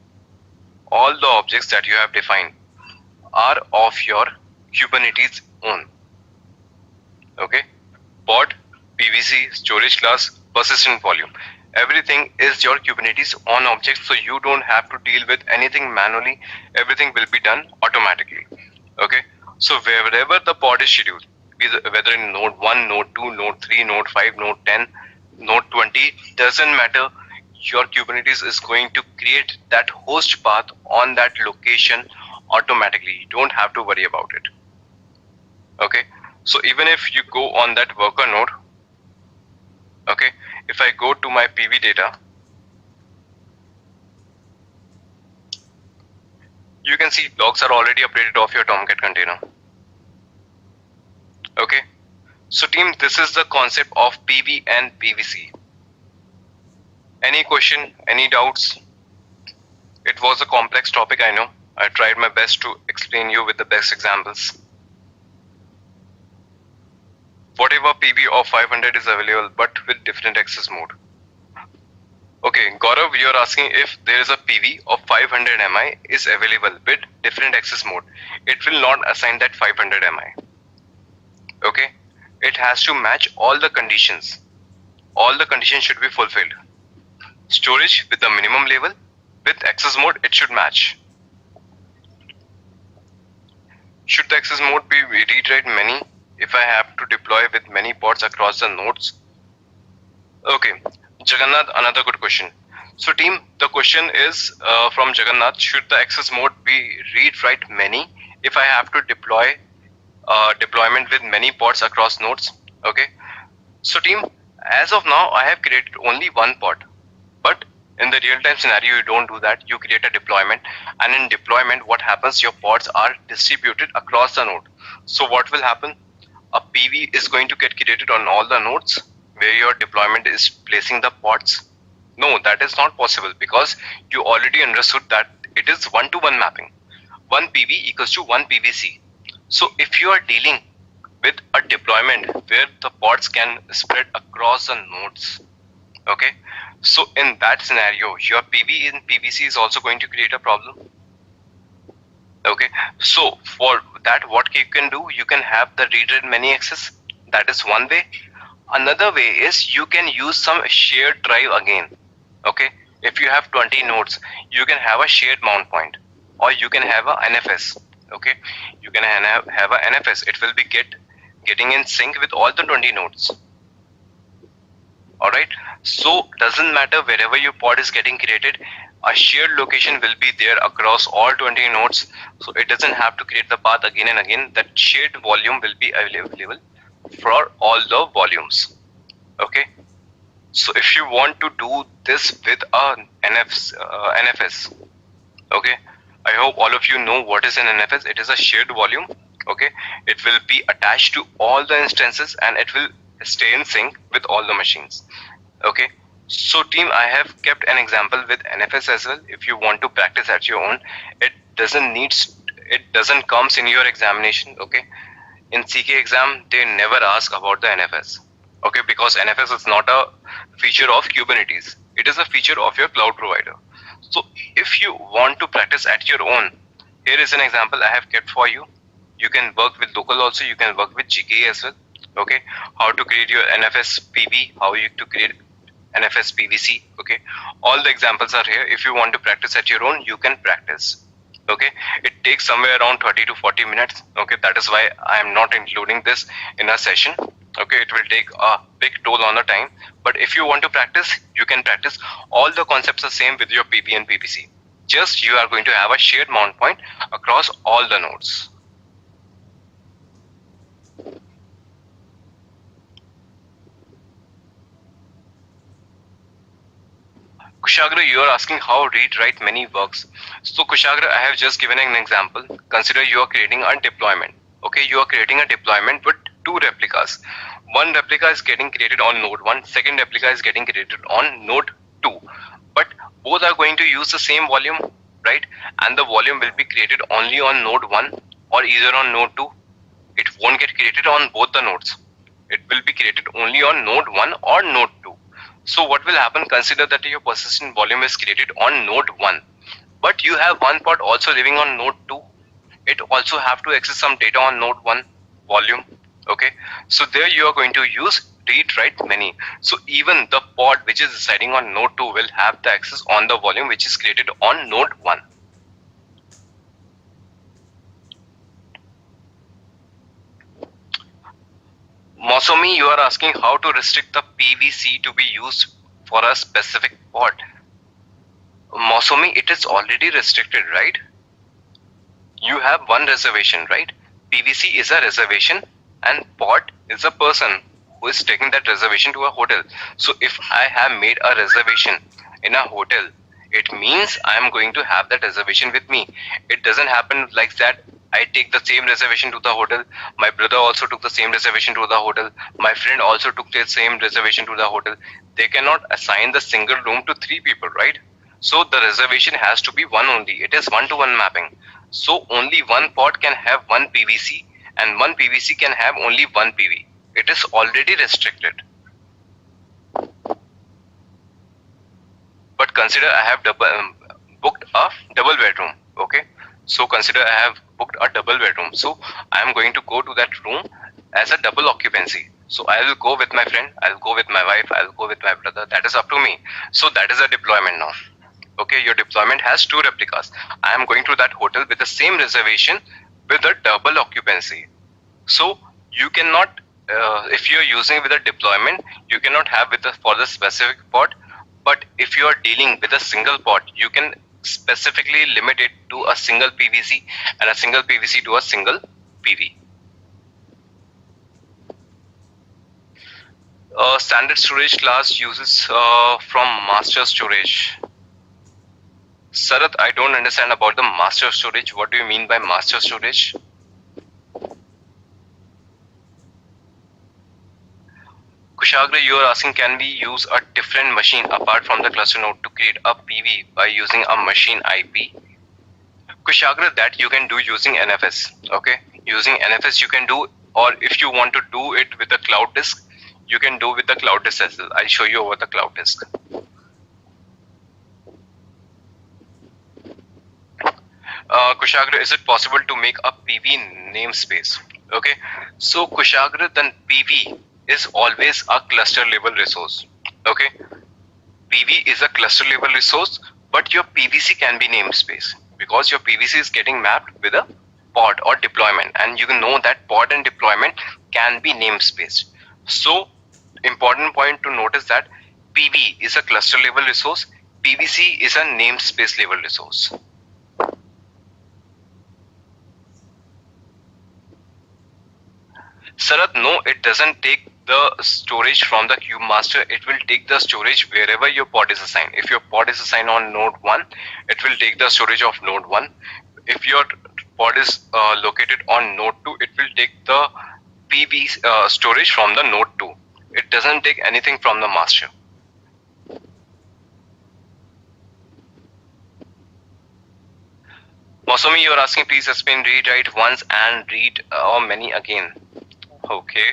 Speaker 2: are of your Kubernetes own. Okay, pod, PVC, storage class, persistent volume, everything is your Kubernetes on object, so you don't have to deal with anything manually. Everything will be done automatically. Okay, so wherever the pod is scheduled, whether in node 1, node 2, node 3, node 5, node 10, node 20, doesn't matter, your Kubernetes is going to create that host path on that location automatically. You don't have to worry about it. Okay, so even if you go on that worker node, okay, if I go to my PV data, you can see logs are already updated of your Tomcat container. Okay, so team, this is the concept of PV and PVC. Any question, any doubts? It was a complex topic, I know. I tried my best to explain you with the best examples. Whatever PV of 500 is available, but with different access mode. Okay, Gaurav, you're asking if there is a PV of 500 MI is available with different access mode. It will not assign that 500 MI. Okay, it has to match all the conditions. All the conditions should be fulfilled. Storage with the minimum level, with access mode, it should match. Should the access mode be read-write many if I have to deploy with many pods across the nodes? Okay, Jagannath, another good question. So team, the question is from Jagannath, should the access mode be read-write many if I have to deploy deployment with many pods across nodes? Okay, so team, as of now I have created only one pod, but in the real-time scenario you don't do that. You create a deployment, and in deployment what happens, your pods are distributed across the node. So what will happen? A PV is going to get created on all the nodes where your deployment is placing the pods. No, that is not possible, because you already understood that it is one-to-one mapping. One PV equals to one PVC. So if you are dealing with a deployment where the pods can spread across the nodes, okay, so in that scenario your PV in PVC is also going to create a problem. Okay, so for that, what you can do, you can have the read many access. That is one way. Another way is you can use some shared drive again. Okay, if you have 20 nodes, you can have a shared mount point, or you can have a NFS. Okay, you can have a NFS. It will be getting in sync with all the 20 nodes. Alright, so doesn't matter wherever your pod is getting created, a shared location will be there across all 20 nodes. So it doesn't have to create the path again and again. That shared volume will be available for all the volumes. Okay, so if you want to do this with a NFS, okay, I hope all of you know what is an NFS. It is a shared volume. Okay, it will be attached to all the instances and it will stay in sync with all the machines. Okay, so team, I have kept an example with NFS as well. If you want to practice at your own, it doesn't comes in your examination. Okay, in CKA exam they never ask about the NFS. Okay, because NFS is not a feature of Kubernetes. It is a feature of your cloud provider. So if you want to practice at your own, here is an example I have kept for you. You can work with local also, you can work with CKA as well. Okay, how to create your NFS PB, how you to create NFS PVC. Okay, all the examples are here. If you want to practice at your own, you can practice. Okay, it takes somewhere around 30 to 40 minutes. Okay, that is why I am not including this in a session. Okay, it will take a big toll on the time, but if you want to practice, you can practice. All the concepts are same with your PB and PVC. Just you are going to have a shared mount point across all the nodes. Kushagra, you are asking how read-write many works. So Kushagra, I have just given an example. Consider you are creating a deployment. Okay, you are creating a deployment with two replicas. One replica is getting created on node 1, second replica is getting created on node 2. But both are going to use the same volume, right? And the volume will be created only on node 1 or either on node 2. It won't get created on both the nodes. It will be created only on node 1 or node 2. So what will happen, consider that your persistent volume is created on node 1, but you have one pod also living on node 2. It also have to access some data on node 1 volume. Okay, so there you are going to use read write many. So even the pod which is residing on node 2 will have the access on the volume which is created on node 1. Mosomi, you are asking how to restrict the PVC to be used for a specific pod. Mosomi, it is already restricted, right? You have one reservation, right? PVC is a reservation and pod is a person who is taking that reservation to a hotel. So if I have made a reservation in a hotel, it means I am going to have that reservation with me. It doesn't happen like that. I take the same reservation to the hotel. My brother also took the same reservation to the hotel. My friend also took the same reservation to the hotel. They cannot assign the single room to 3 people, right? So the reservation has to be one only. It is one-to-one mapping. So only one pod can have one PVC and one PVC can have only one PV. It is already restricted. But consider I have booked a double bedroom. Okay, so consider I have booked a double bedroom. So I am going to go to that room as a double occupancy. So I will go with my friend, I'll go with my wife, I'll go with my brother. That is up to me. So that is a deployment now. Okay, your deployment has 2 replicas. I am going to that hotel with the same reservation with a double occupancy. So you cannot, if you are using with a deployment, you cannot have with for the specific pod. But if you are dealing with a single pod, you can specifically limit it to a single PVC and a single PVC to a single PV. Standard storage class uses from master storage. Sarath, I don't understand about the master storage. What do you mean by master storage? Kushagra, you are asking, can we use a different machine apart from the cluster node to create a PV by using a machine IP? Kushagra, that you can do using NFS. Okay, using NFS you can do, or if you want to do it with the cloud disk, you can do with the cloud disk as well. I'll show you over the cloud disk. Kushagra, is it possible to make a PV namespace? Okay, so Kushagra, then PV is always a cluster level resource. Okay, PV is a cluster level resource, but your PVC can be namespace because your PVC is getting mapped with a pod or deployment, and you can know that pod and deployment can be namespace. So, important point to notice that PV is a cluster level resource, PVC is a namespace level resource. Sarath, no, it doesn't take the storage from the kube master. It will take the storage wherever your pod is assigned. If your pod is assigned on node 1, it will take the storage of node 1. If your pod is located on node 2, it will take the PV storage from the node 2. It doesn't take anything from the master. Mosumi, you are asking, please explain read write once and read or many again. Okay.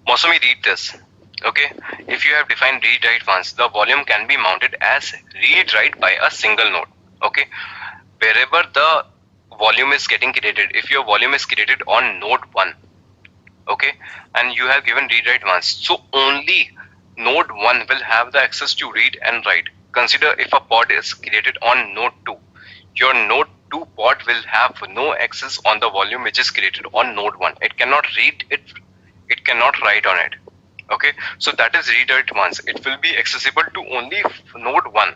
Speaker 2: Mosumi, read this. Okay. If you have defined read write once, the volume can be mounted as read write by a single node. Okay. Wherever the volume is getting created, if your volume is created on node 1, okay, and you have given read write once, so only node 1 will have the access to read and write. Consider if a pod is created on node 2, your node 2 pod will have no access on the volume which is created on node 1. It cannot read it, it cannot write on it. Okay, so that is read write once. It will be accessible to only node 1.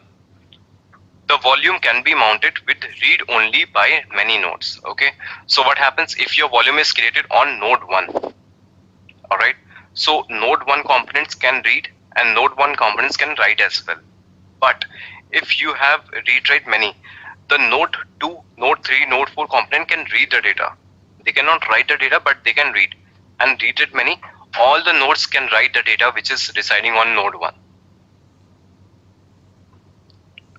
Speaker 2: The volume can be mounted with read only by many nodes. Okay, so what happens if your volume is created on node 1? All right, so node 1 components can read and node 1 components can write as well. But if you have read write many, the node 2, node 3, node 4 component can read the data. They cannot write the data, but they can read. And read it many, all the nodes can write the data which is residing on node 1.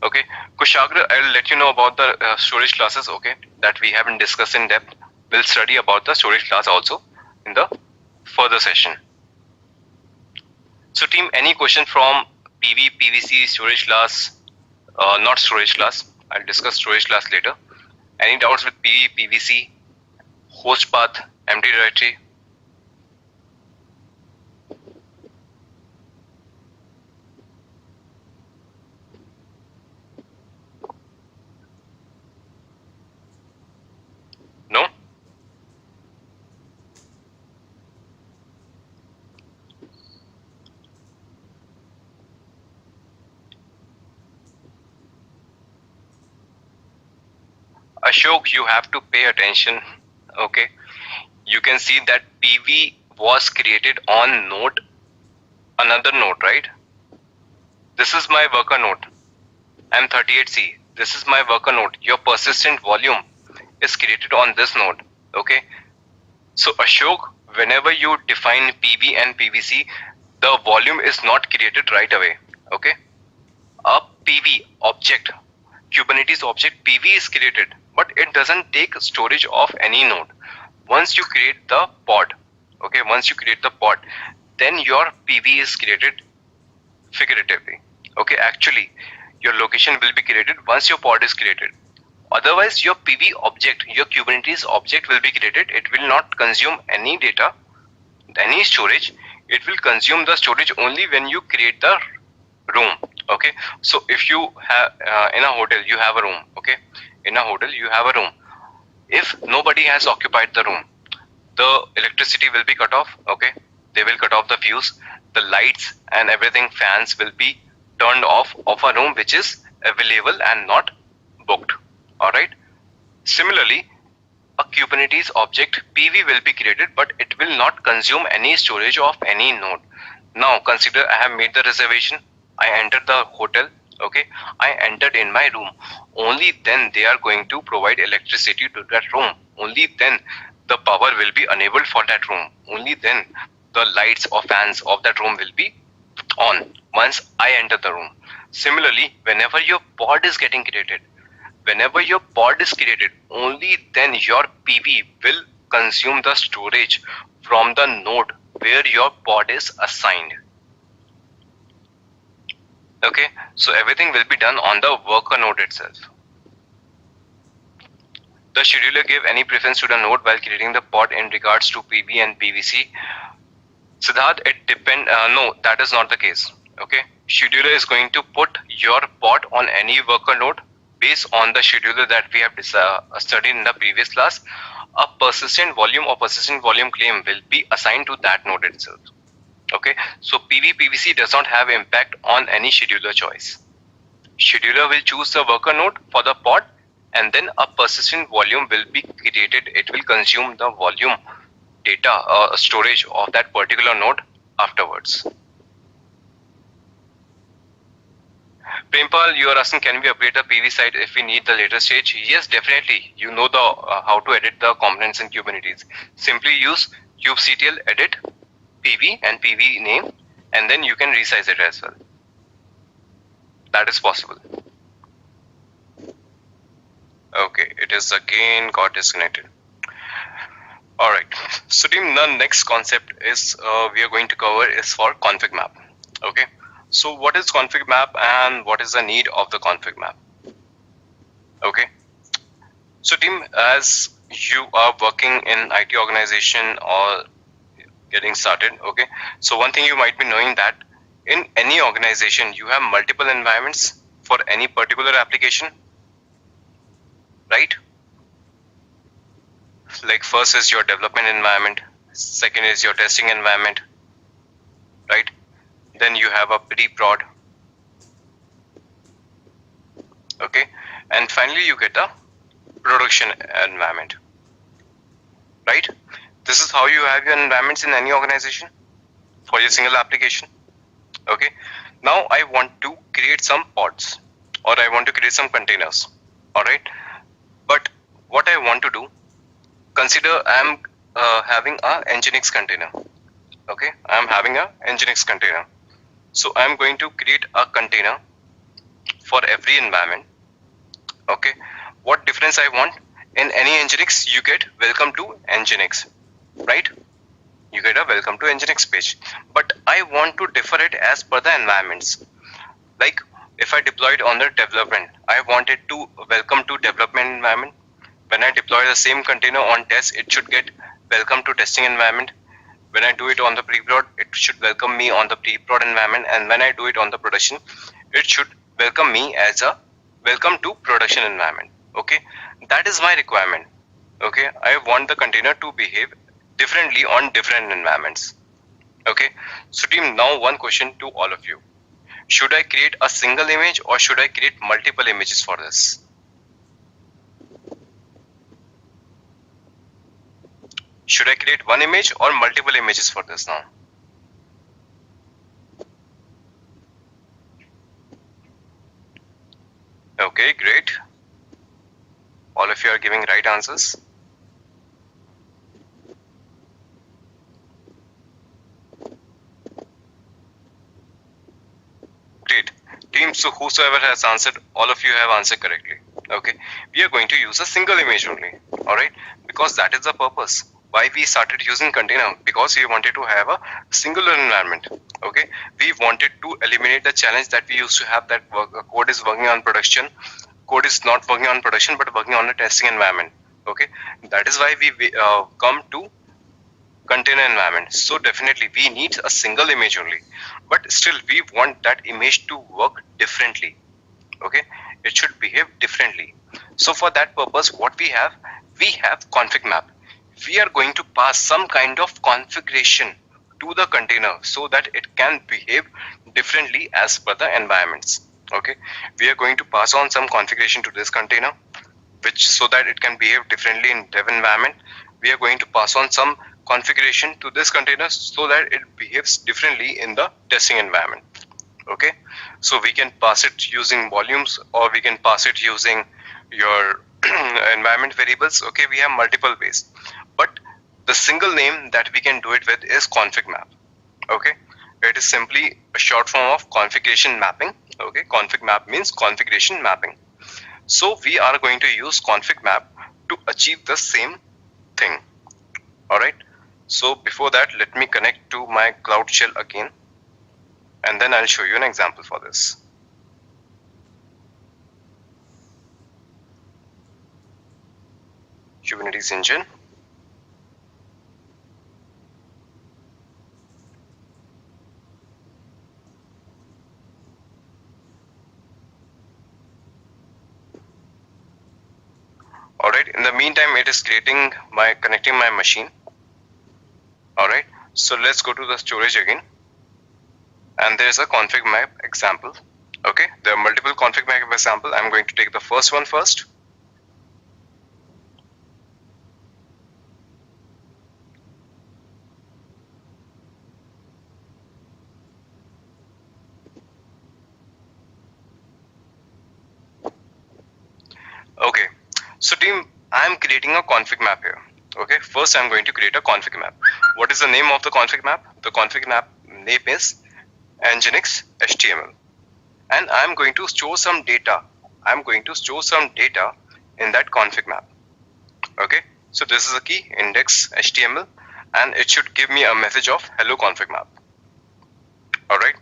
Speaker 2: Okay, Kushagra, I'll let you know about the storage classes, okay, that we haven't discussed in depth. We'll study about the storage class also in the further session. So team, any question from PV, PVC, storage class, not storage class, I'll discuss storage class later. Any doubts with PV, PVC, host path, empty directory? No? Ashok, you have to pay attention. Okay, you can see that PV was created on node, another node, right? This is my worker node, M38C. This is my worker node. Your persistent volume is created on this node. Okay, so Ashok, whenever you define PV and PVC, the volume is not created right away. Okay, a PV object, Kubernetes object PV is created, but it doesn't take storage of any node. Once you create the pod, okay, once you create the pod, then your PV is created figuratively. Okay, actually, your location will be created once your pod is created. Otherwise, your PV object, your Kubernetes object will be created. It will not consume any data, any storage. It will consume the storage only when you create the room. Okay, so if you have in a hotel you have a room, okay, in a hotel you have a room. If nobody has occupied the room, the electricity will be cut off. Okay, they will cut off the fuse, the lights and everything, fans will be turned off of a room which is available and not booked. All right, similarly, a Kubernetes object PV will be created, but it will not consume any storage of any node. Now consider I have made the reservation, I entered the hotel, okay, I entered in my room. Only then they are going to provide electricity to that room. Only then the power will be enabled for that room. Only then the lights or fans of that room will be on once I enter the room. Similarly, whenever your pod is getting created, only then your PV will consume the storage from the node where your pod is assigned. Okay, so everything will be done on the worker node itself. The scheduler give any preference to the node while creating the pod in regards to PB and PVC? Siddharth, it depend. No, that is not the case. Okay, scheduler is going to put your pod on any worker node based on the scheduler that we have studied in the previous class. A persistent volume or persistent volume claim will be assigned to that node itself. Okay, so PVPVC does not have impact on any scheduler choice. Scheduler will choose the worker node for the pod, and then a persistent volume will be created. It will consume the volume data storage of that particular node afterwards. Prempal, you are asking, can we upgrade the PV site if we need the later stage? Yes, definitely. You know the how to edit the components in Kubernetes. Simply use kubectl edit PV and PV name, and then you can resize it as well. That is possible. Okay, it is again got disconnected. All right. So team, the next concept is we are going to cover is for ConfigMap. Okay. So what is ConfigMap and what is the need of the ConfigMap? Okay. So team, as you are working in IT organization or getting started, okay. So one thing you might be knowing that in any organization you have multiple environments for any particular application, right? Like first is your development environment, second is your testing environment, right? Then you have a pre-prod, okay, and finally you get a production environment, right? This is how you have your environments in any organization for your single application. Okay, now I want to create some pods or I want to create some containers. All right, but what I want to do, consider I am having a Nginx container. Okay, I am having a Nginx container. So I am going to create a container for every environment. Okay, what difference I want? In any Nginx, you get welcome to Nginx, right? You get a welcome to Nginx page. But I want to differ it as per the environments. Like if I deploy it on the development, I want it to welcome to development environment. When I deploy the same container on test, it should get welcome to testing environment. When I do it on the pre-prod, it should welcome me on the pre-prod environment, and when I do it on the production, it should welcome me as a welcome to production environment. Okay, that is my requirement. Okay, I want the container to behave differently on different environments. Okay, so team, now one question to all of you. Should I create a single image or should I create multiple images for this? Should I create one image or multiple images for this now? Okay, great. All of you are giving right answers. Great. Team, so whosoever has answered, all of you have answered correctly. Okay, we are going to use a single image only. All right, because that is the purpose. Why we started using container? Because we wanted to have a singular environment. Okay, we wanted to eliminate the challenge that we used to have, that code is working on production, code is not working on production but working on the testing environment. Okay, that is why we come to container environment. So definitely we need a single image only, but still we want that image to work differently. Okay, it should behave differently. So for that purpose, what we have ConfigMap. We are going to pass some kind of configuration to the container so that it can behave differently as per the environments. Okay, we are going to pass on some configuration to this container, which so that it can behave differently in dev environment. We are going to pass on some configuration to this container so that it behaves differently in the testing environment. Okay, so we can pass it using volumes or we can pass it using your environment variables. Okay, we have multiple ways, but the single name that we can do it with is ConfigMap. Okay, it is simply a short form of configuration mapping. Okay, ConfigMap means configuration mapping. So we are going to use ConfigMap to achieve the same thing. All right, so before that, let me connect to my Cloud Shell again, and then I'll show you an example for this. Kubernetes engine. Alright, in the meantime, it is connecting my machine. Alright, so let's go to the storage again. And there's a ConfigMap example. Okay, there are multiple ConfigMap examples. I'm going to take the first one first. Okay, so team, I'm creating a config map here. Okay, first I'm going to create a config map. What is the name of the config map? The config map name is Nginx HTML, and I'm going to store some data. I'm going to store some data in that config map. Okay, so this is a key index HTML, and it should give me a message of hello config map. All right,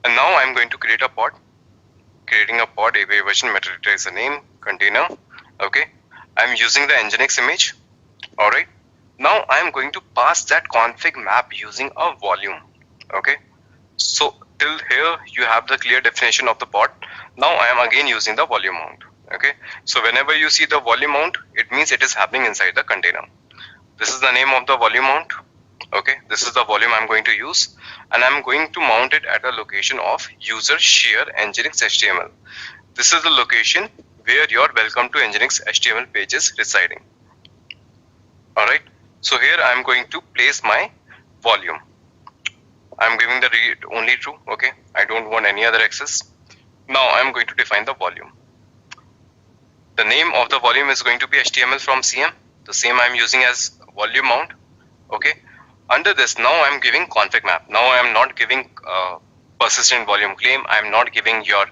Speaker 2: and now I'm going to create a pod. Creating a pod, API version, metadata is a name, container. Okay, I'm using the Nginx image. All right, now I'm going to pass that config map using a volume. Okay, so till here you have the clear definition of the pod. Now I am again using the volume mount. Okay, so whenever you see the volume mount, it means it is happening inside the container. This is the name of the volume mount. Okay, this is the volume I'm going to use, and I'm going to mount it at a location of user share Nginx HTML. This is the location where your welcome to Nginx HTML page is residing. Alright, so here I'm going to place my volume. I'm giving the read only true. Okay, I don't want any other access. Now I'm going to define the volume. The name of the volume is going to be HTML from CM, the same I'm using as volume mount. Okay, under this now I'm giving config map. Now I'm not giving persistent volume claim. I'm not giving your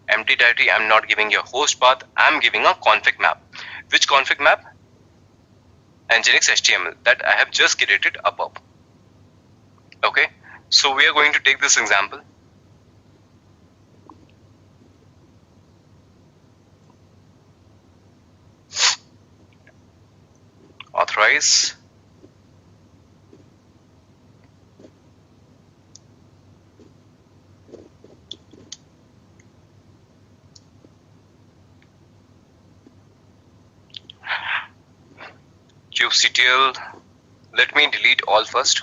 Speaker 2: empty directory. I'm not giving your host path. I'm giving a config map. Which config map? Nginx HTML that I have just created above. Okay, so we are going to take this example. Authorize. kubectl. Let me delete all first.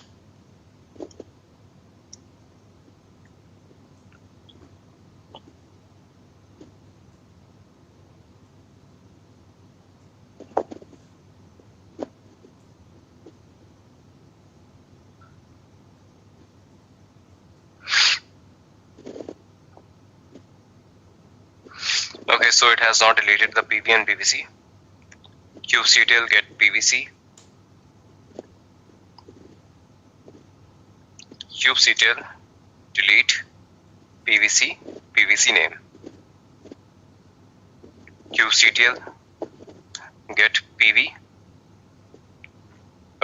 Speaker 2: Okay, so it has not deleted the PV and PVC. kubectl get PVC. kubectl delete PVC, PVC name. kubectl get PV.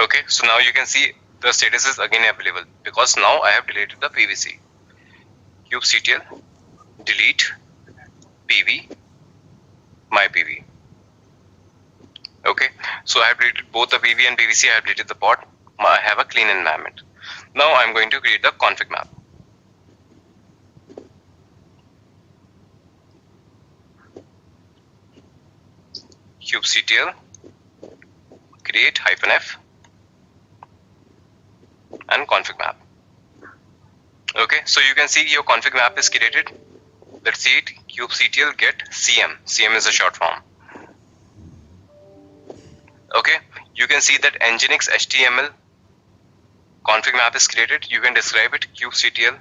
Speaker 2: Okay, so now you can see the status is again available because now I have deleted the PVC. kubectl delete PV, my PV. Okay, so I have deleted both the PV and PVC. I have deleted the pod. I have a clean environment. Now I'm going to create the config map. kubectl create -f and config map. Okay, so you can see your config map is created. Let's see it. kubectl get CM. CM is a short form. Okay, you can see that Nginx HTML config map is created. You can describe it. kubectl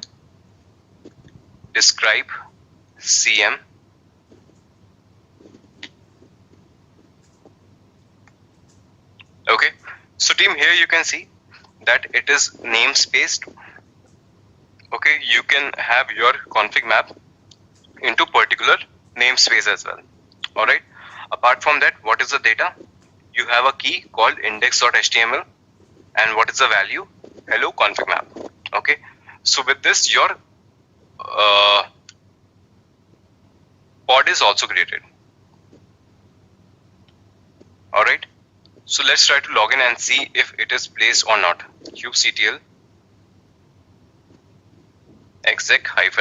Speaker 2: describe CM. Okay, so team, here you can see that it is namespaced. Okay, you can have your config map into particular namespace as well. All right, apart from that, what is the data? You have a key called index.html, and what is the value? Hello config map. Okay, so with this your pod is also created. Alright, so let's try to log in and see if it is placed or not. kubectl exec-it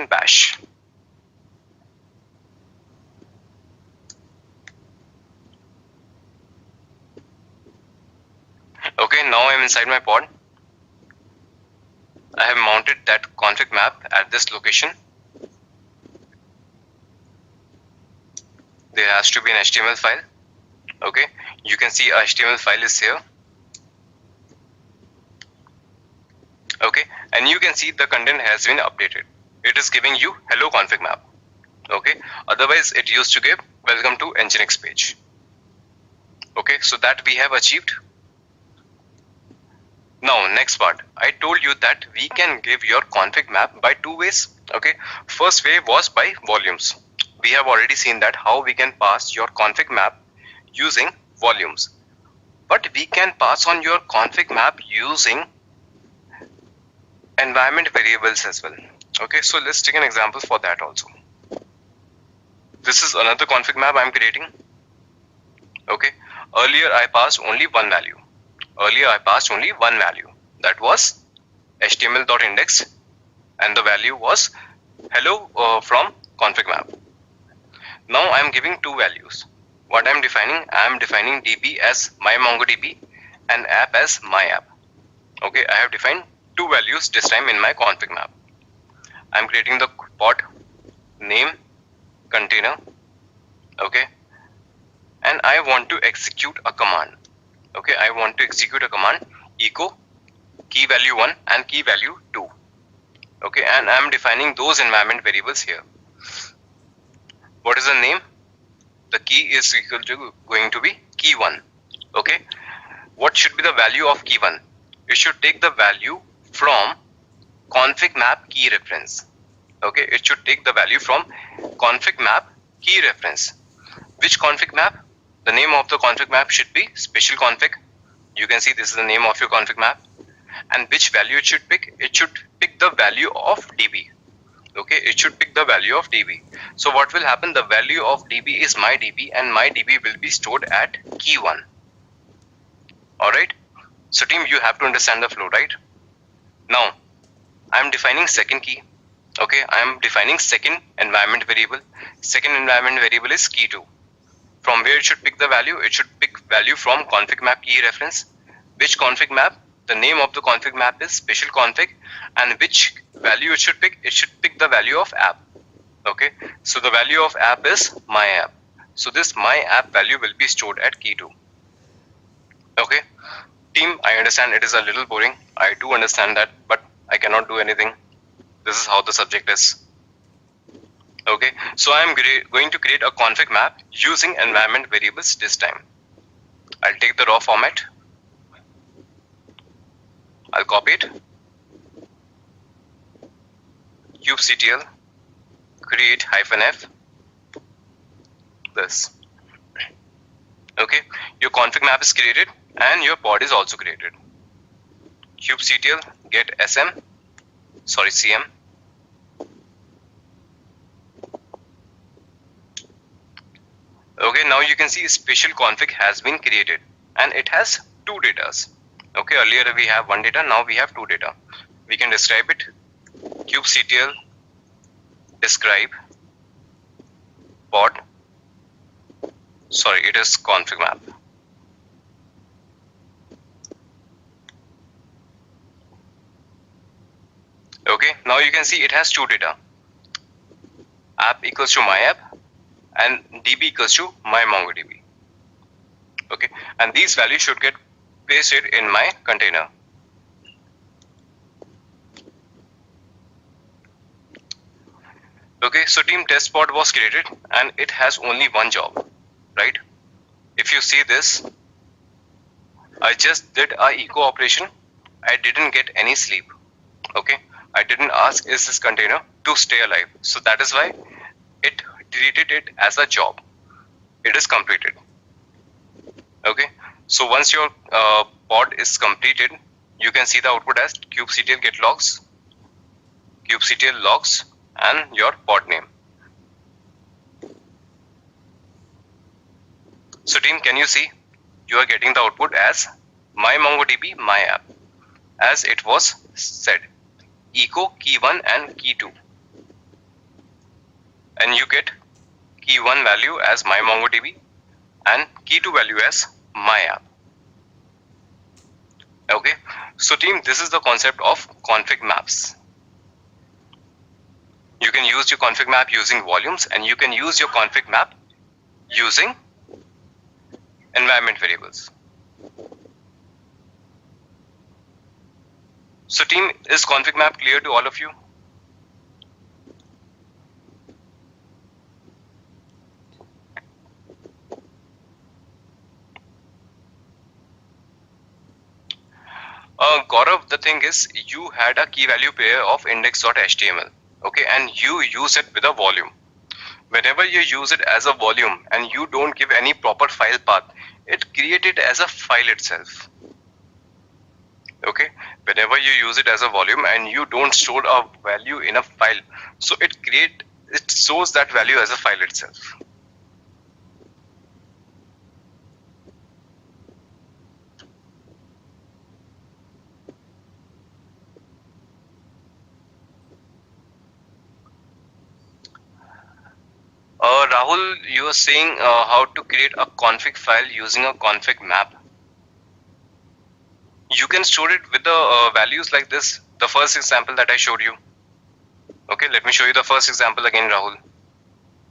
Speaker 2: -bash. Okay, now I'm inside my pod. I have mounted that config map at this location. There has to be an HTML file. Okay, you can see a HTML file is here. Okay, and you can see the content has been updated. It is giving you hello config map. Okay, otherwise it used to give welcome to Nginx page. Okay, so that we have achieved. Now next part, I told you that we can give your config map by two ways. Okay, first way was by volumes. We have already seen that how we can pass your config map using volumes, but we can pass on your config map using environment variables as well. Okay, so let's take an example for that also. This is another config map I'm creating. Okay, earlier I passed only one value. That was html.index, and the value was hello from config map. Now I am giving two values. What I am defining DB as my MongoDB and app as my app. Okay, I have defined two values this time in my config map. I am creating the pod name container. Okay, and I want to execute a command. Okay, I want to execute a command echo key value 1 and key value 2. Okay, and I am defining those environment variables here. What is the name? The key is equal to going to be key 1. Okay, what should be the value of key 1? It should take the value from config map key reference. Okay, it should take the value from config map key reference. Which config map? The name of the config map should be special config. You can see this is the name of your config map. And which value it should pick? It should pick the value of DB. Okay, it should pick the value of DB. So what will happen? The value of DB is my DB, and my DB will be stored at key 1. Alright, so team, you have to understand the flow, right? Now I am defining second key. Okay, I am defining second environment variable. Second environment variable is key 2. From where it should pick the value? It should pick value from config map key reference. Which config map? The name of the config map is special config, and which value it should pick? It should pick the value of app. Okay, so the value of app is my app. So this my app value will be stored at key 2. Okay, team, I understand it is a little boring. I do understand that, but I cannot do anything. This is how the subject is. Okay, so I am going to create a config map using environment variables this time. I'll take the raw format. I'll copy it. kubectl create -f this. Okay, your config map is created and your pod is also created. kubectl get cm. Okay, now you can see special config has been created and it has two datas. Okay, earlier we have one data, now we have two data. We can describe it. kubectl describe pod, sorry, it is config map. Okay, now you can see it has two data. App equals to my app and DB equals to my MongoDB. Okay, and these values should get pasted in my container. Okay, so team test pod was created and it has only one job, right? If you see this, I just did a echo operation. I didn't get any sleep. Okay, I didn't ask is this container to stay alive. So that is why it treated it as a job. It is completed. Okay, so once your pod is completed, you can see the output as kubectl get logs, kubectl logs, and your pod name. So team, can you see? You are getting the output as my MongoDB, my app, as it was said, echo key 1 and key 2. And you get key 1 value as my MongoDB and key 2 value as my app. Okay, so team, this is the concept of config maps. You can use your config map using volumes, and you can use your config map using environment variables. So team, is config map clear to all of you? Gaurav, the thing is, you had a key value pair of index.html, okay, and you use it with a volume. Whenever you use it as a volume and you don't give any proper file path, it creates it as a file itself. Okay, whenever you use it as a volume and you don't store a value in a file, so it stores that value as a file itself. Rahul, you are saying how to create a config file using a config map. You can store it with the values like this, the first example that I showed you. Okay, let me show you the first example again, Rahul.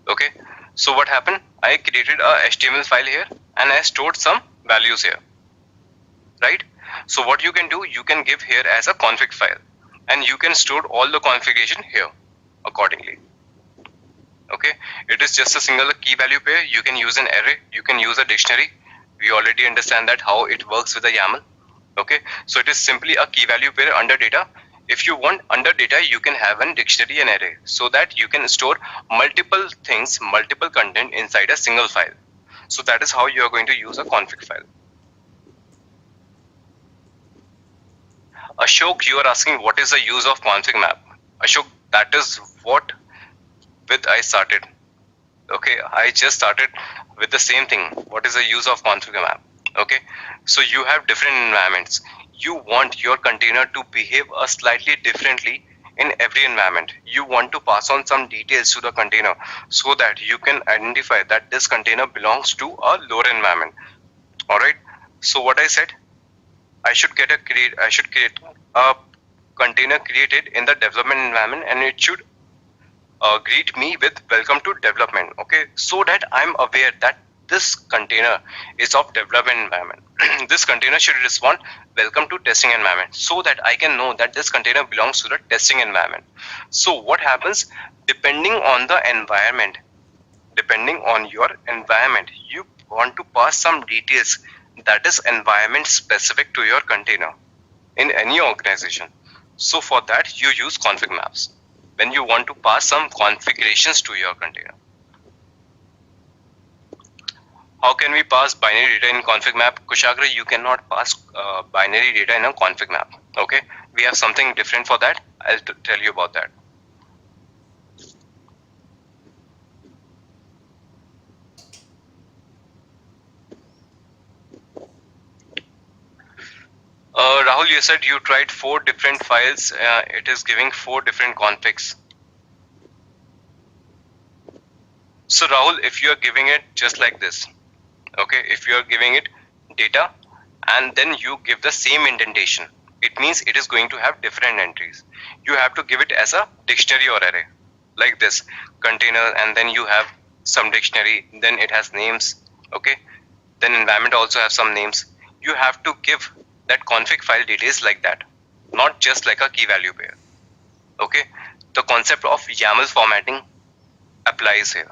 Speaker 2: Okay, so what happened? I created a HTML file here and I stored some values here, right? So what you can do, you can give here as a config file and you can store all the configuration here accordingly. Okay, it is just a single key value pair. You can use an array, you can use a dictionary. We already understand that how it works with a YAML. Okay, so it is simply a key value pair under data. If you want under data, you can have a dictionary and array so that you can store multiple things, multiple content inside a single file. So that is how you are going to use a config file. Ashok, you are asking what is the use of config map. Ashok, that is what with I started. Okay, I just started with the same thing. What is the use of config map? Okay, so you have different environments. You want your container to behave slightly differently in every environment. You want to pass on some details to the container so that you can identify that this container belongs to a lower environment. All right. So what I said, I should create a container created in the development environment, and it should greet me with welcome to development. Okay, so that I'm aware that this container is of development environment. This container should respond welcome to testing environment, so that I can know that this container belongs to the testing environment. So what happens, depending on the environment, depending on your environment, you want to pass some details that is environment specific to your container in any organization. So for that you use config maps when you want to pass some configurations to your container. How can we pass binary data in config map? Kushagra, you cannot pass binary data in a config map. Okay, we have something different for that. I'll tell you about that. Rahul, you said you tried 4 different files. It is giving 4 different configs. So Rahul, if you are giving it just like this, okay, if you are giving it data and then you give the same indentation, it means it is going to have different entries. You have to give it as a dictionary or array like this container, and then you have some dictionary, then it has names. Okay, then environment also have some names. You have to give that config file details like that, not just like a key value pair. Okay, the concept of YAML formatting applies here.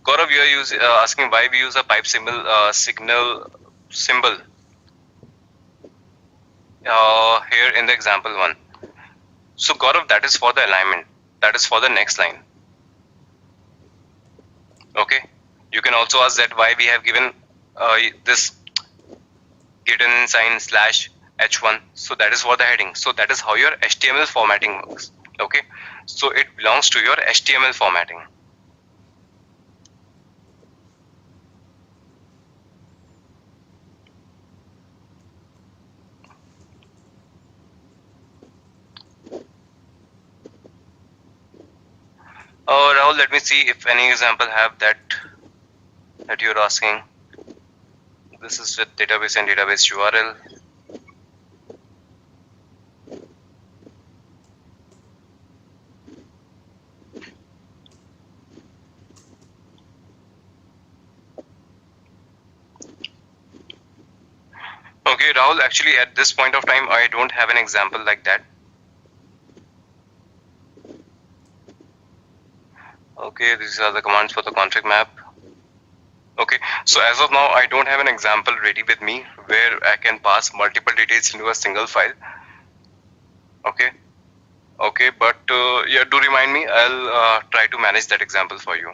Speaker 2: Gaurav, you are asking why we use a pipe signal symbol here in the example 1. So Gaurav, that is for the alignment. That is for the next line. Okay, you can also ask that why we have given this hidden sign /h1. So that is for the heading. So that is how your HTML formatting works. Okay, so it belongs to your HTML formatting. Rahul, let me see if any example have that you're asking. This is with database and database URL. Okay, Rahul, actually at this point of time, I don't have an example like that. Okay, these are the commands for the config map. Okay, so as of now, I don't have an example ready with me where I can pass multiple details into a single file. Okay, but yeah, do remind me. I'll try to manage that example for you.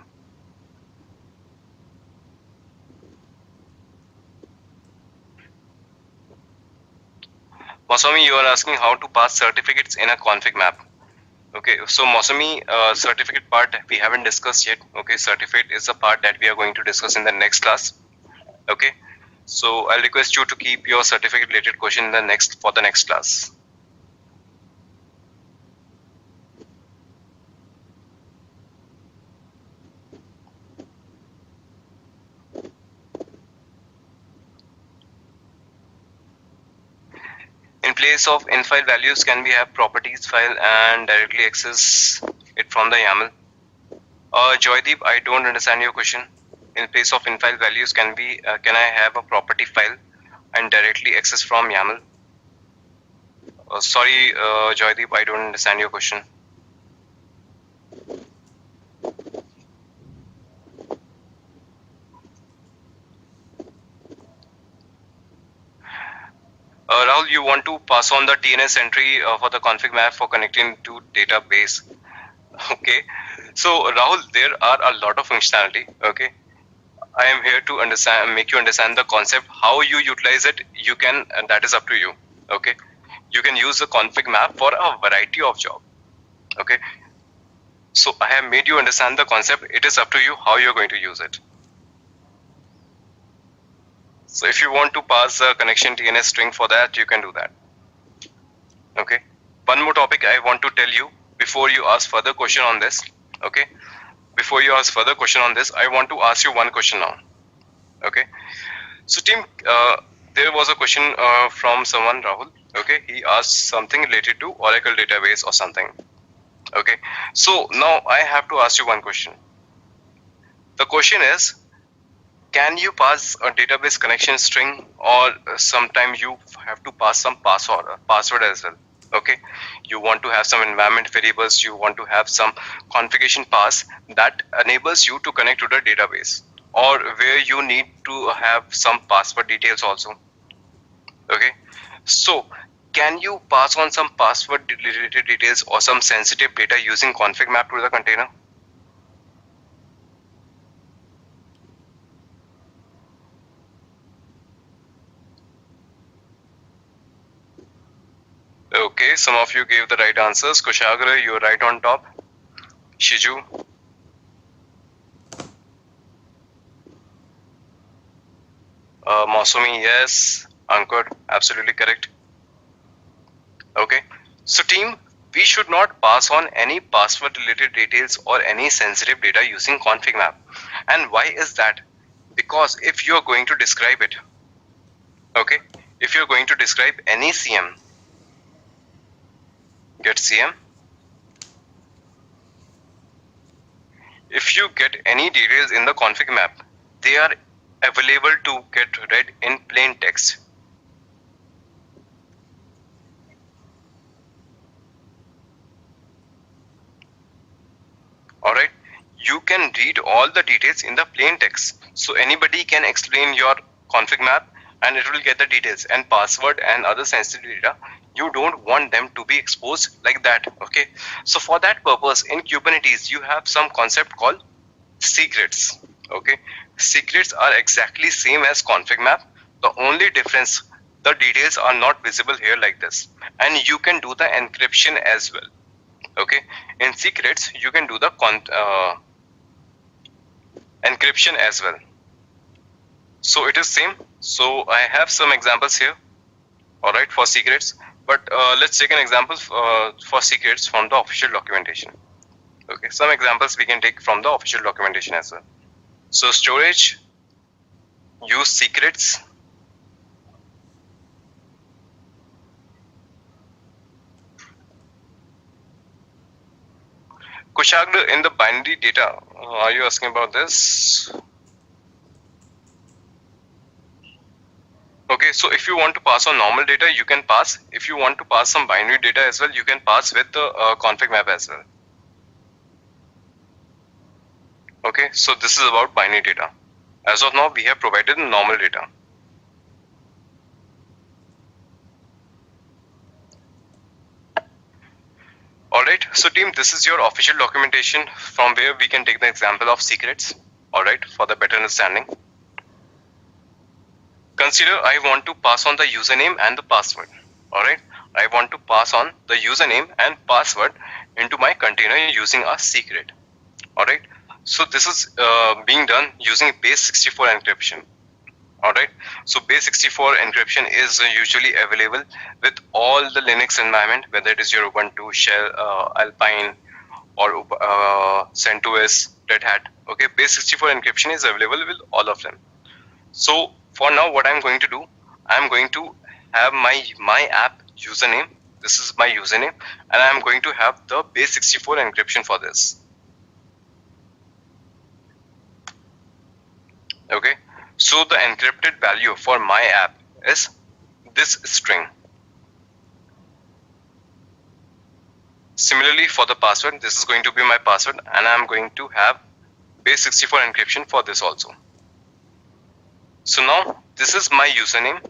Speaker 2: Masami, you are asking how to pass certificates in a config map. Okay, so Masami, certificate part we haven't discussed yet. Okay, certificate is a part that we are going to discuss in the next class. Okay, so I'll request you to keep your certificate related question in the next class. In place of in-file values, can we have properties file and directly access it from the YAML? Joydeep, I don't understand your question. In place of in-file values, can I have a property file and directly access from YAML? Sorry, Joydeep, I don't understand your question. Rahul, you want to pass on the TNS entry for the config map for connecting to database. Okay, so Rahul, there are a lot of functionality. Okay, I am here to make you understand the concept. How you utilize it, you can, and that is up to you. Okay, you can use the config map for a variety of job. Okay, so I have made you understand the concept. It is up to you how you're going to use it. So if you want to pass a connection TNS string for that, you can do that. Okay. One more topic I want to tell you before you ask further question on this. Okay. Before you ask further question on this, I want to ask you one question now. Okay. So team, there was a question from someone, Rahul. Okay. He asked something related to Oracle database or something. Okay. So now I have to ask you one question. The question is, can you pass a database connection string, or sometimes you have to pass some password as well? Okay, you want to have some environment variables, you want to have some configuration pass that enables you to connect to the database, or where you need to have some password details also. Okay, so can you pass on some password related details or some sensitive data using config map to the container? Okay, some of you gave the right answers. Kushagra, you're right on top. Shiju. Masumi, yes. Ankur, absolutely correct. Okay, so team, we should not pass on any password related details or any sensitive data using config map. And why is that? Because if you're going to describe it, okay, if you're going to describe any CM, get CM. If you get any details in the config map, they are available to get read in plain text. Alright, you can read all the details in the plain text. So anybody can explain your config map and it will get the details, and password and other sensitive data, you don't want them to be exposed like that. Okay, so for that purpose in Kubernetes you have some concept called secrets. Okay, secrets are exactly same as config map. The only difference, the details are not visible here like this, and you can do the encryption as well. Okay, in secrets you can do the encryption as well. So it is same. So I have some examples here, all right, for secrets, but let's take an example for secrets from the official documentation. Okay, some examples we can take from the official documentation as well. So storage, use secrets. Kushag, in the binary data, are you asking about this? Okay, so if you want to pass on normal data, you can pass. If you want to pass some binary data as well, you can pass with the ConfigMap as well. Okay, so this is about binary data. As of now, we have provided normal data. Alright, so team, this is your official documentation from where we can take the example of secrets. Alright, for the better understanding. Consider I want to pass on the username and the password. Alright, I want to pass on the username and password into my container using a secret. Alright, so this is being done using base 64 encryption. Alright, so base 64 encryption is usually available with all the Linux environment, whether it is your Ubuntu, Shell, Alpine, or CentOS, Red Hat. Okay, base 64 encryption is available with all of them. So for now, what I'm going to do, I'm going to have my app username. This is my username, and I'm going to have the base 64 encryption for this. Okay, so the encrypted value for my app is this string. Similarly, for the password, this is going to be my password, and I'm going to have base 64 encryption for this also. So now this is my username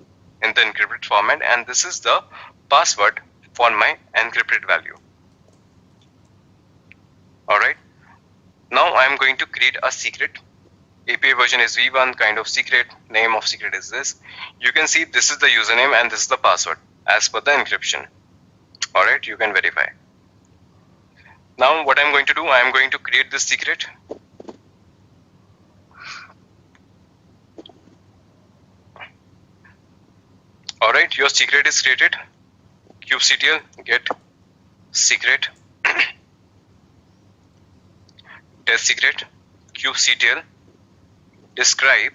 Speaker 2: in the encrypted format, and this is the password for my encrypted value. Alright, now I'm going to create a secret. API version is v1, kind of secret, name of secret is this. You can see this is the username and this is the password as per the encryption. Alright, you can verify. Now what I'm going to do, I'm going to create this secret. Alright, your secret is created. kubectl get secret test secret kubectl describe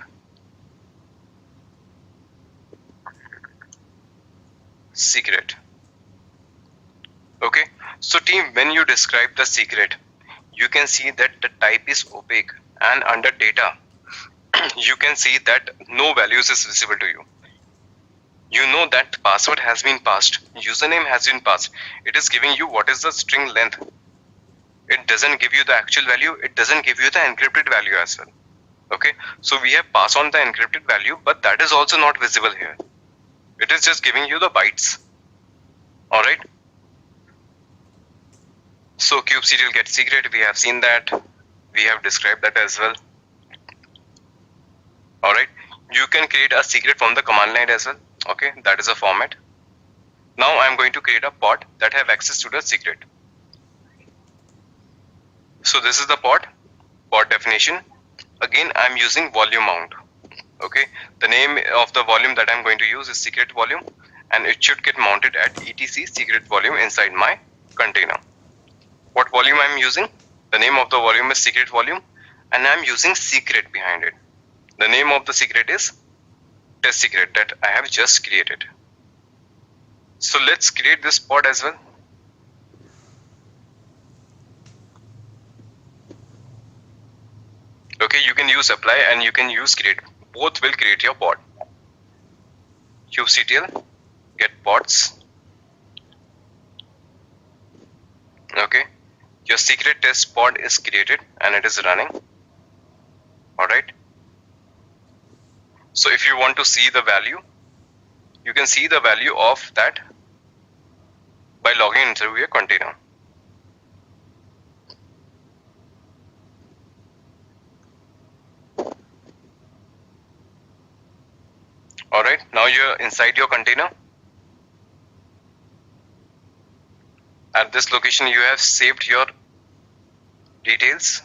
Speaker 2: secret. Okay, so team, when you describe the secret, you can see that the type is opaque, and under data you can see that no values is visible to you. You know that password has been passed, username has been passed. It is giving you what is the string length. It doesn't give you the actual value, it doesn't give you the encrypted value as well. Okay, so we have passed on the encrypted value, but that is also not visible here. It is just giving you the bytes. Alright, so kubectl get secret, we have seen that, we have described that as well. Alright, you can create a secret from the command line as well. Okay, that is a format. Now I'm going to create a pod that have access to the secret. So this is the pod definition. Again, I'm using volume mount. Okay, the name of the volume that I'm going to use is secret volume, and it should get mounted at etc secret volume inside my container. What volume I'm using? The name of the volume is secret volume, and I'm using secret behind it. The name of the secret is test secret that I have just created. So let's create this pod as well. Okay, you can use apply and you can use create. Both will create your pod. kubectl get pods. Okay, your secret test pod is created and it is running. Alright, so if you want to see the value, you can see the value of that by logging into your container. Alright, now you're inside your container. At this location, you have saved your details.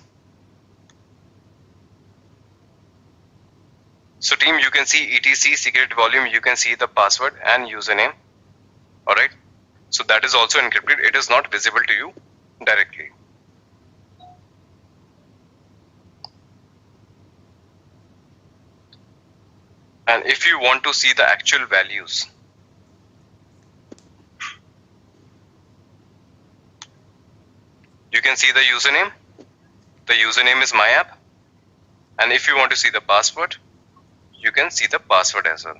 Speaker 2: So team, you can see etc secret volume, you can see the password and username. Alright. So that is also encrypted. It is not visible to you directly. And if you want to see the actual values, you can see the username. The username is my app. And if you want to see the password, you can see the password as well.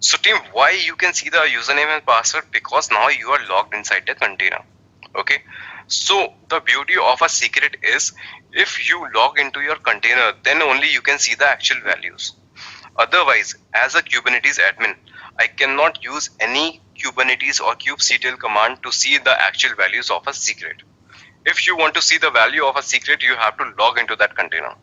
Speaker 2: So team, why you can see the username and password? Because now you are logged inside the container. Okay. So the beauty of a secret is if you log into your container, then only you can see the actual values. Otherwise, as a Kubernetes admin, I cannot use any Kubernetes or kubectl command to see the actual values of a secret. If you want to see the value of a secret, you have to log into that container.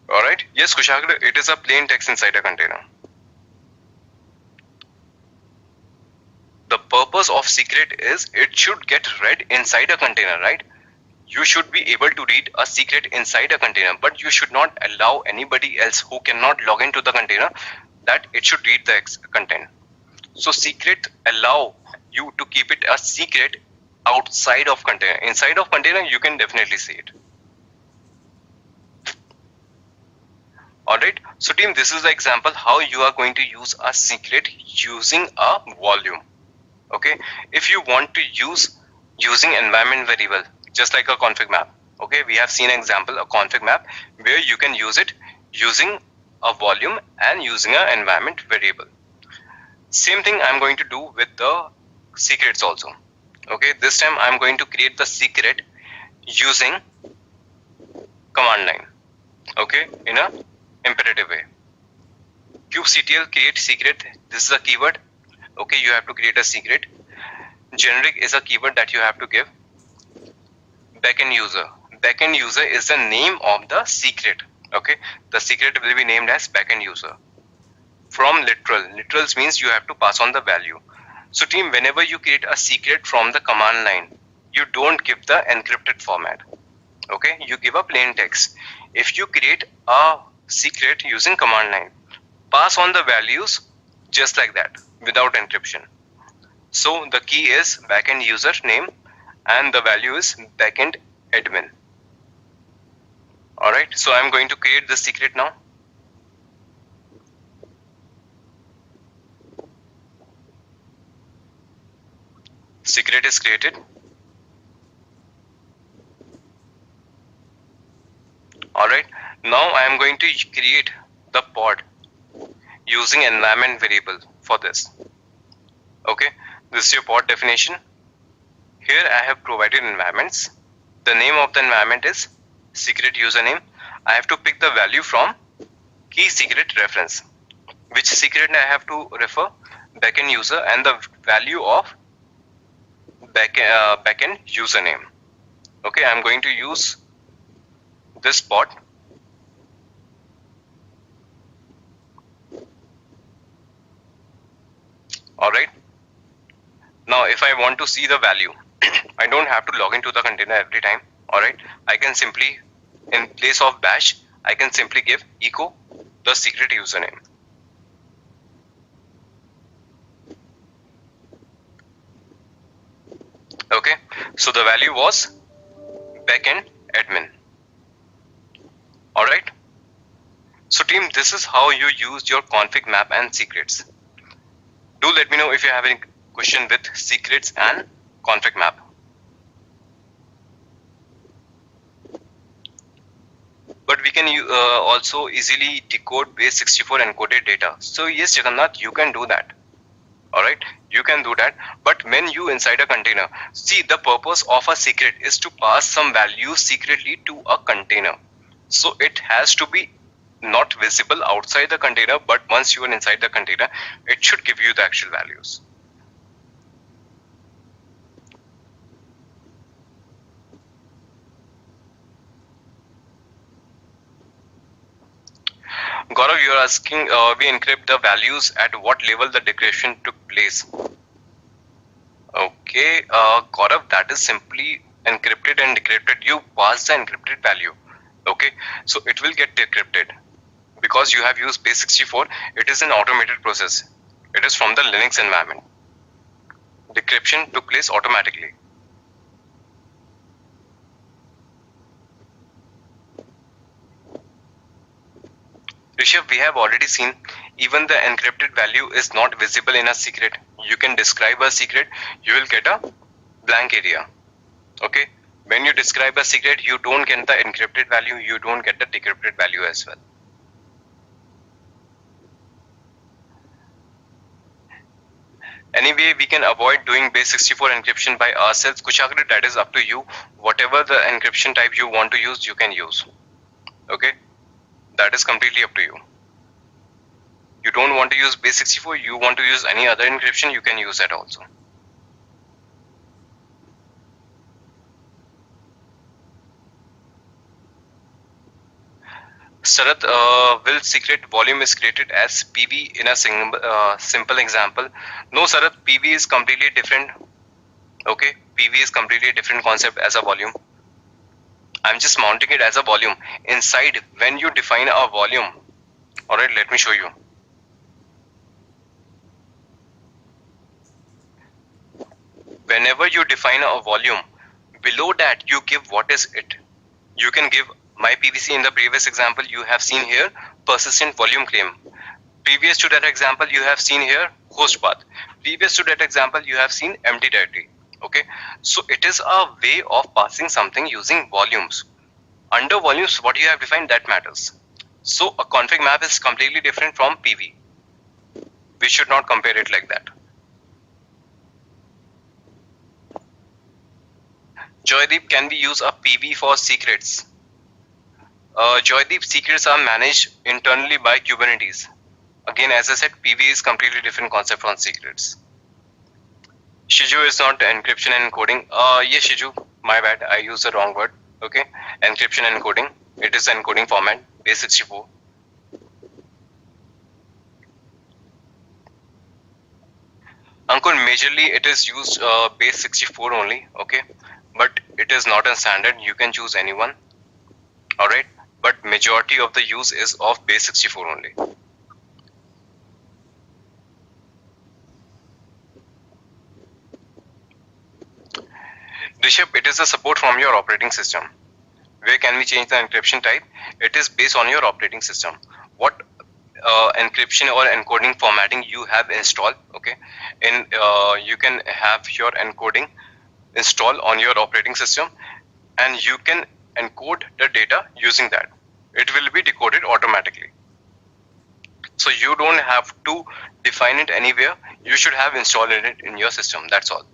Speaker 2: Alright, yes Kushagra, it is a plain text inside a container. The purpose of secret is it should get read inside a container, right? You should be able to read a secret inside a container, but you should not allow anybody else who cannot log into the container that it should read the content. So secret allow you to keep it a secret outside of container. Inside of container, you can definitely see it. Alright, so team, this is the example how you are going to use a secret using a volume. Okay, if you want to use using environment variable, just like a config map. Okay, we have seen an example, a config map, where you can use it using a volume and using an environment variable. Same thing I'm going to do with the secrets also. Okay, this time I'm going to create the secret using command line. Okay, in a imperative way. kubectl create secret. This is a keyword. Okay, you have to create a secret. Generic is a keyword that you have to give. Backend user. Backend user is the name of the secret. Okay, the secret will be named as backend user. From literal. Literals means you have to pass on the value. So team, whenever you create a secret from the command line, you don't give the encrypted format. Okay, you give a plain text. If you create a secret using command line, pass on the values just like that without encryption. So the key is backend user name and the value is backend admin. Alright, so I'm going to create the secret now. Secret is created. Alright, now I am going to create the pod using environment variable for this. Okay, this is your pod definition. Here I have provided environments. The name of the environment is secret username. I have to pick the value from key secret reference. Which secret I have to refer? Backend user and the value of backend username. Okay, I'm going to use this pod. Alright. Now if I want to see the value, I don't have to log into the container every time. Alright. I can simply, in place of bash, I can simply give echo the secret username. Okay. So the value was backend admin. Alright. So team, this is how you use your config map and secrets. Do let me know if you have any question with secrets and config map. But we can also easily decode base 64 encoded data. So yes, Jagannath, you can do that. Alright, you can do that. But when you inside a container, see, the purpose of a secret is to pass some value secretly to a container. So it has to be not visible outside the container, but once you are inside the container, it should give you the actual values. Gaurav, you are asking, we encrypt the values at what level the decryption took place. Okay, Gaurav, that is simply encrypted and decrypted. You pass the encrypted value. Okay, so it will get decrypted. Because you have used base64, it is an automated process. It is from the Linux environment. Decryption took place automatically. Rishabh, we have already seen even the encrypted value is not visible in a secret. You can describe a secret, you will get a blank area. Okay, when you describe a secret, you don't get the encrypted value, you don't get the decrypted value as well. Anyway, we can avoid doing base64 encryption by ourselves. Kushagra, that is up to you. Whatever the encryption type you want to use, you can use. Okay, that is completely up to you. You don't want to use base64, you want to use any other encryption, you can use that also. Sarath, will secret volume is created as PV in a simple example? No, Sarath, PV is completely different. Okay, PV is completely different concept as a volume. I'm just mounting it as a volume. Inside, when you define a volume, alright, let me show you. Whenever you define a volume, below that you give what is it. You can give my PVC. In the previous example you have seen here persistent volume claim. Previous to that example you have seen here host path. Previous to that example you have seen empty directory. Okay, so it is a way of passing something using volumes. Under volumes, what you have defined, that matters. So a config map is completely different from PV. We should not compare it like that. Joydeep, can we use a PV for secrets? Joydeep, secrets are managed internally by Kubernetes. Again, as I said, PV is completely different concept from secrets. Shiju is not encryption and encoding. Yes, Shiju, my bad, I used the wrong word. Okay, encryption and encoding. It is encoding format, base64. Ankur, majorly it is used base64 only. Okay, but it is not a standard. You can choose anyone. All right, but majority of the use is of base64 only. Rishabh, it is a support from your operating system. Where can we change the encryption type? It is based on your operating system. What encryption or encoding formatting you have installed. Okay, in you can have your encoding installed on your operating system, and you can encode the data using that. It will be decoded automatically. So you don't have to define it anywhere. You should have installed it in your system. That's all.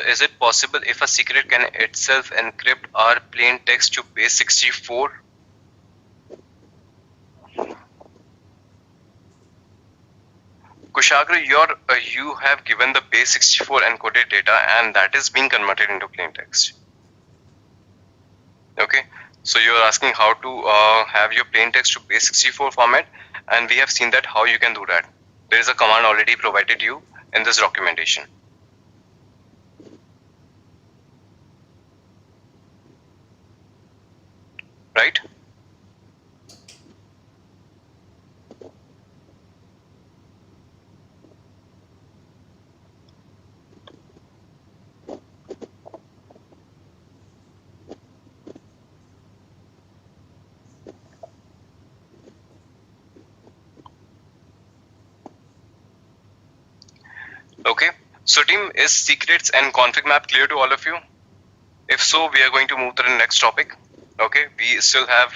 Speaker 2: Is it possible if a secret can itself encrypt our plain text to base64? Kushagra, you have given the base64 encoded data, and that is being converted into plain text. Okay, so you are asking how to have your plain text to base64 format, and we have seen that how you can do that. There is a command already provided you in this documentation. Right? Okay, so team, is secrets and config map clear to all of you? If so, we are going to move to the next topic. Okay, we still have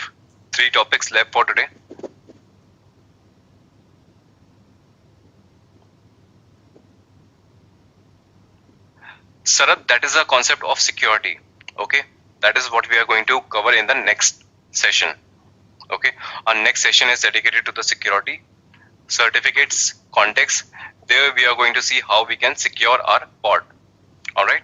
Speaker 2: 3 topics left for today. Sarath, that is a concept of security. Okay, that is what we are going to cover in the next session. Okay, our next session is dedicated to the security, certificates, context, There we are going to see how we can secure our pod. All right.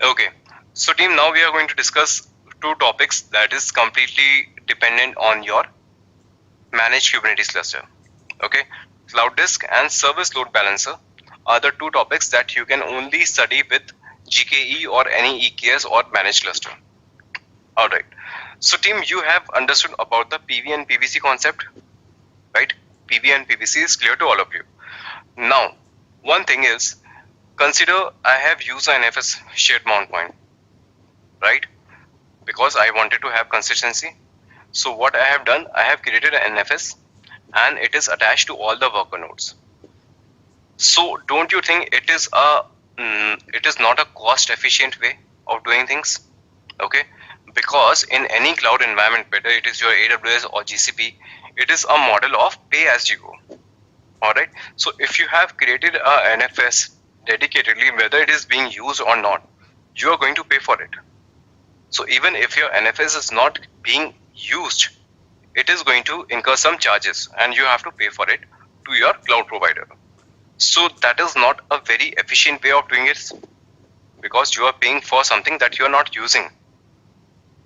Speaker 2: Okay. So team, now we are going to discuss two topics that is completely dependent on your managed Kubernetes cluster. Okay. Cloud disk and service load balancer are the two topics that you can only study with GKE or any EKS or managed cluster. All right. So team, you have understood about the PV and PVC concept, right? PV and PVC is clear to all of you. Now, one thing is, consider I have used an NFS shared mount point, right? Because I wanted to have consistency. So what I have done, I have created an NFS and it is attached to all the worker nodes. So don't you think it is not a cost efficient way of doing things? Okay, because in any cloud environment, whether it is your AWS or GCP, it is a model of pay as you go. All right. So if you have created a NFS dedicatedly, whether it is being used or not, you are going to pay for it. So even if your NFS is not being used, it is going to incur some charges and you have to pay for it to your cloud provider. So that is not a very efficient way of doing it, because you are paying for something that you are not using.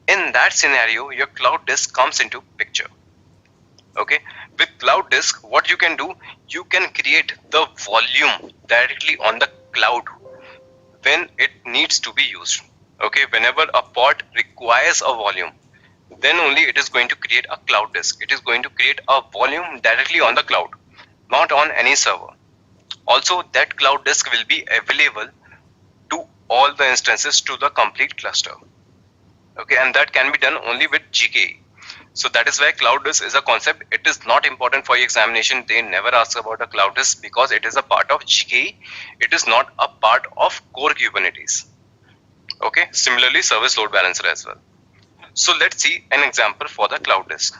Speaker 2: In that scenario, your cloud disk comes into picture. Okay, with cloud disk, what you can do, you can create the volume directly on the cloud when it needs to be used. Okay, whenever a pod requires a volume, then only it is going to create a cloud disk. It is going to create a volume directly on the cloud, not on any server. Also, that cloud disk will be available to all the instances, to the complete cluster. Okay, and that can be done only with GKE. So that is why cloud disk is a concept. It is not important for your examination. They never ask about a cloud disk because it is a part of GKE. It is not a part of core Kubernetes. Okay, similarly service load balancer as well. So let's see an example for the cloud disk.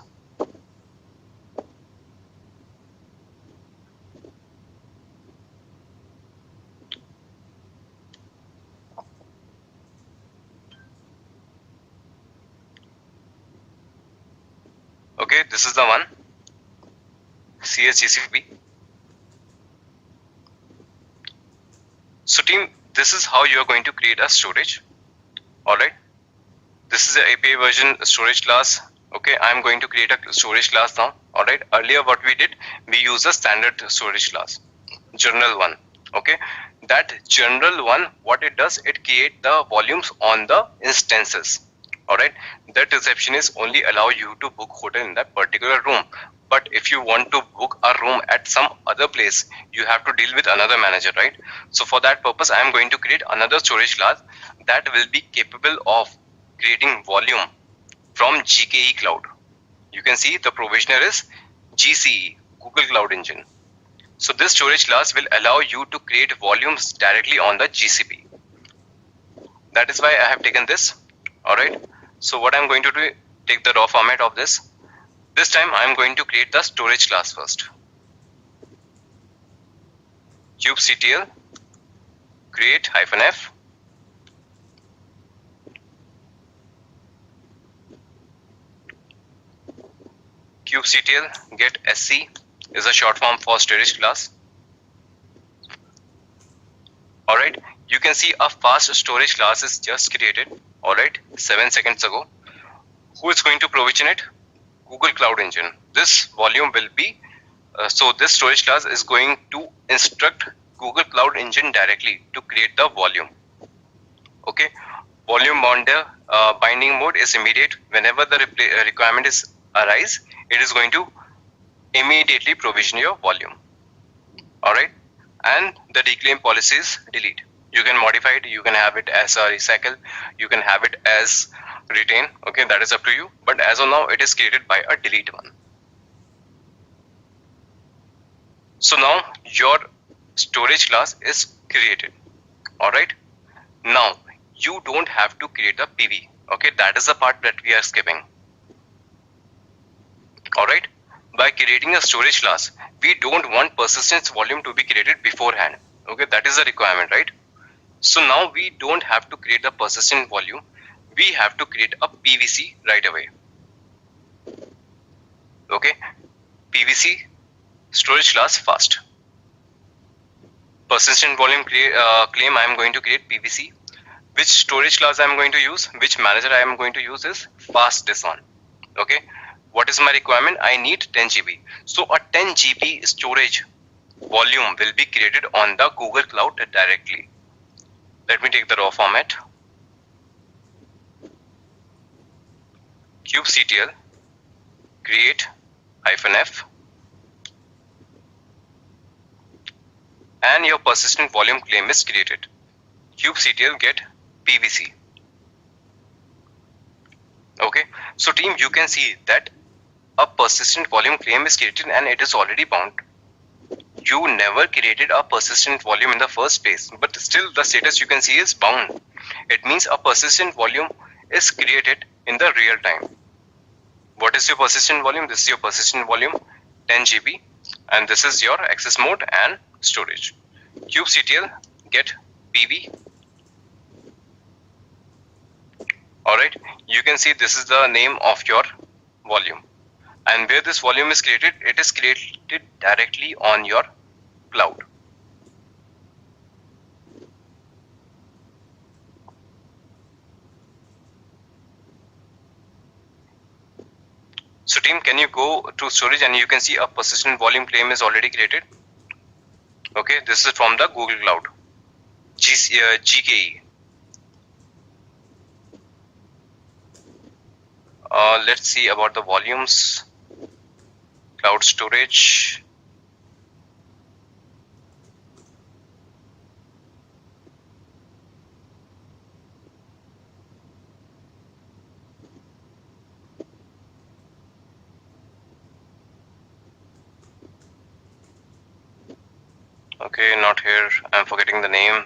Speaker 2: Okay, this is the one, CSGCP. So team, this is how you are going to create a storage. All right, this is the API version storage class. Okay, I'm going to create a storage class now. All right, earlier what we did, we used a standard storage class, general one. Okay, that general one, what it does, it creates the volumes on the instances. All right, that reception is only allow you to book hotel in that particular room. But if you want to book a room at some other place, you have to deal with another manager, right? So for that purpose, I am going to create another storage class that will be capable of creating volume from GKE Cloud. You can see the provisioner is GCE, Google Cloud Engine. So this storage class will allow you to create volumes directly on the GCP. That is why I have taken this. All right. So what I'm going to do, take the raw format of this. This time I'm going to create the storage class first. kubectl create -f. kubectl get sc is a short form for storage class. All right. You can see a fast storage class is just created. All right, 7 seconds ago. Who is going to provision it? Google Cloud Engine. This volume will be, so this storage class is going to instruct Google Cloud Engine directly to create the volume. Okay, volume binding mode is immediate. Whenever the requirement is arise, it is going to immediately provision your volume. All right, and the reclaim policy is delete. You can modify it, you can have it as a recycle, you can have it as retain. Okay, that is up to you, but as of now it is created by a delete one. So now your storage class is created. All right, now you don't have to create a PV. Okay, that is the part that we are skipping. All right, by creating a storage class, we don't want persistence volume to be created beforehand. Okay, that is a requirement, right? So now we don't have to create the persistent volume. We have to create a PVC right away. PVC storage class fast. Persistent volume claim I am going to create PVC. Which storage class I am going to use, which manager I am going to use is fast this one. Okay, what is my requirement? I need 10 GB. So a 10 GB storage volume will be created on the Google Cloud directly. Let me take the raw format. kubectl create -f and your persistent volume claim is created. kubectl get PVC. Okay, so team, you can see that a persistent volume claim is created and it is already bound. You never created a persistent volume in the first place, but still the status you can see is bound. It means a persistent volume is created in the real time. What is your persistent volume? This is your persistent volume, 10 GB, and this is your access mode and storage. kubectl get PV. Alright, you can see this is the name of your volume, and where this volume is created, it is created directly on your cloud. So team, can you go to storage and you can see a persistent volume claim is already created. Okay, this is from the Google Cloud, GKE. Let's see about the volumes. Cloud storage. Okay, not here. I'm forgetting the name.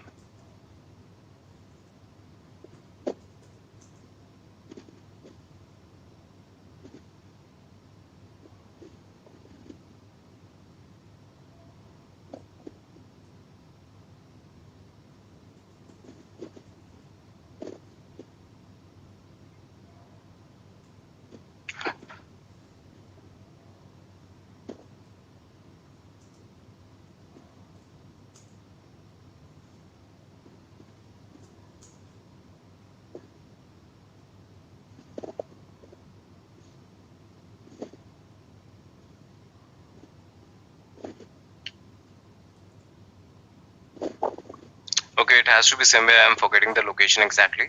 Speaker 2: Okay, it has to be somewhere. I'm forgetting the location exactly.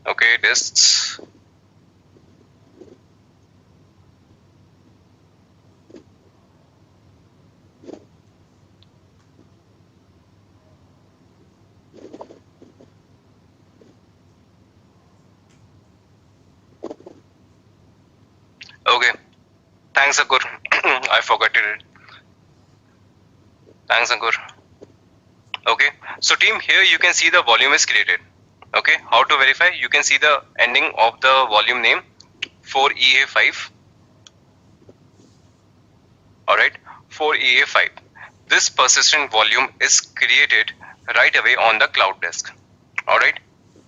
Speaker 2: Okay, disks. Okay, thanks Akur. I forgot it. Thanks Ankur. Okay, so team, here you can see the volume is created. Okay, how to verify? You can see the ending of the volume name 4EA5. Alright, 4EA5. This persistent volume is created right away on the cloud disk. Alright,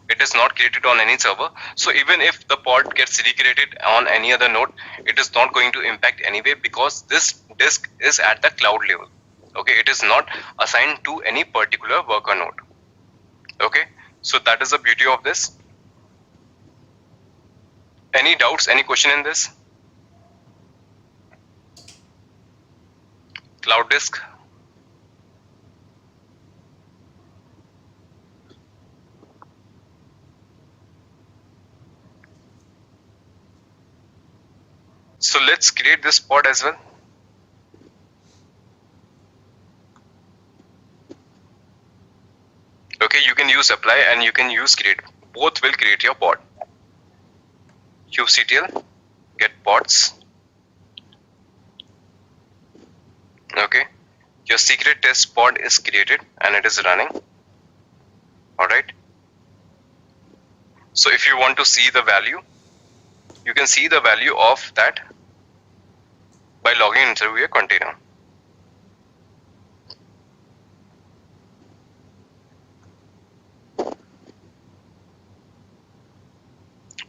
Speaker 2: it is not created on any server. So even if the pod gets recreated on any other node, it is not going to impact anyway because this disk is at the cloud level. Okay, it is not assigned to any particular worker node. Okay, so that is the beauty of this. Any doubts, any question in this? Cloud disk. So let's create this pod as well. Okay, you can use apply and you can use create. Both will create your pod. kubectl get pods. Okay, your secret test pod is created and it is running. Alright. So if you want to see the value, you can see the value of that by logging into your container.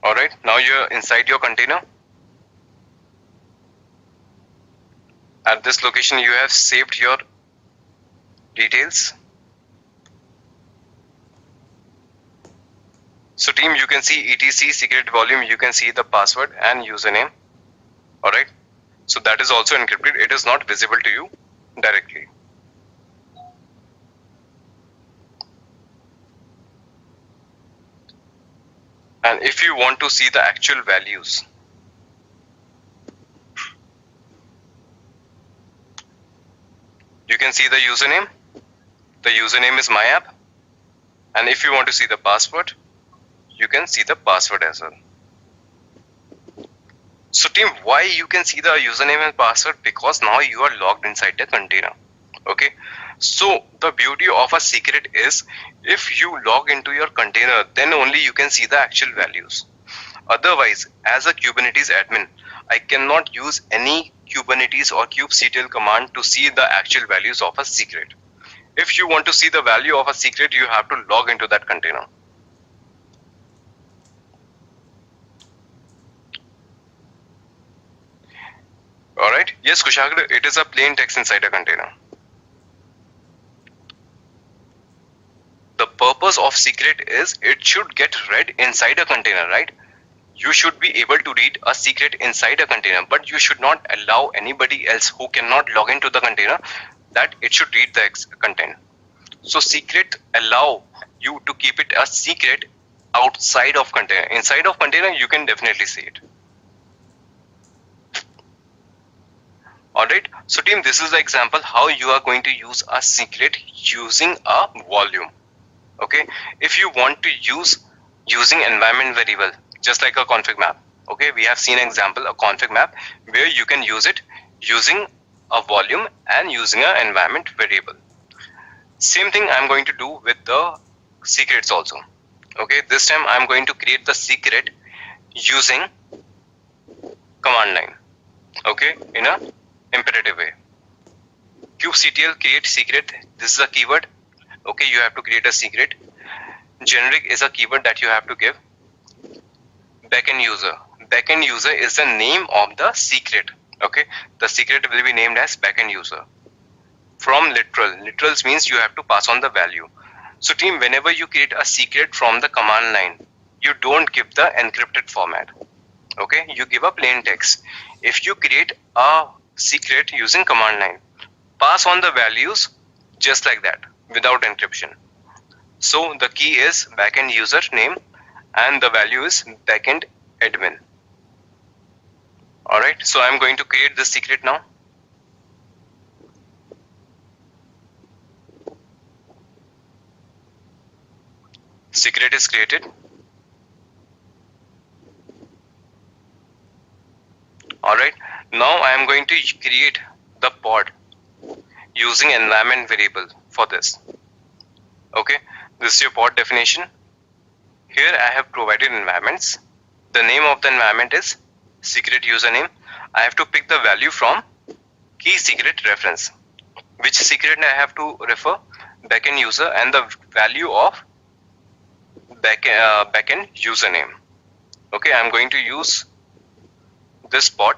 Speaker 2: Alright, now you're inside your container. At this location you have saved your details. So team, you can see etc secret volume, you can see the password and username. Alright, so that is also encrypted. It is not visible to you directly. And if you want to see the actual values, you can see the username. The username is my app. And if you want to see the password, you can see the password as well. So team, why you can see the username and password? Because now you are logged inside the container. Okay, so the beauty of a secret is if you log into your container, then only you can see the actual values. Otherwise, as a Kubernetes admin, I cannot use any Kubernetes or kubectl command to see the actual values of a secret. If you want to see the value of a secret, you have to log into that container. Alright, yes Kushagra, it is a plain text inside a container. The purpose of secret is it should get read inside a container, right? You should be able to read a secret inside a container, but you should not allow anybody else who cannot log into the container that it should read the content. So secret allow you to keep it a secret outside of container. Inside of container, you can definitely see it. Alright, so team, this is the example how you are going to use a secret using a volume. Okay, if you want to use using environment variable, just like a config map. Okay, we have seen an example, a config map, where you can use it using a volume and using an environment variable. Same thing I'm going to do with the secrets also. Okay, this time I'm going to create the secret using command line. Okay, in a imperative way. kubectl create secret. This is a keyword. Okay, you have to create a secret. Generic is a keyword that you have to give. Backend user. Backend user is the name of the secret. Okay, the secret will be named as backend user. From literal. Literals means you have to pass on the value. So team, whenever you create a secret from the command line, you don't give the encrypted format. Okay, you give a plain text. If you create a secret using command line, pass on the values just like that without encryption. So the key is backend user name and the value is backend admin. Alright, so I'm going to create this secret now. Secret is created. Alright, now I am going to create the pod using environment variable for this. Okay, this is your pod definition. Here I have provided environments. The name of the environment is secret username. I have to pick the value from key secret reference. Which secret I have to refer? Backend user and the value of backend username. Okay, I'm going to use this pod.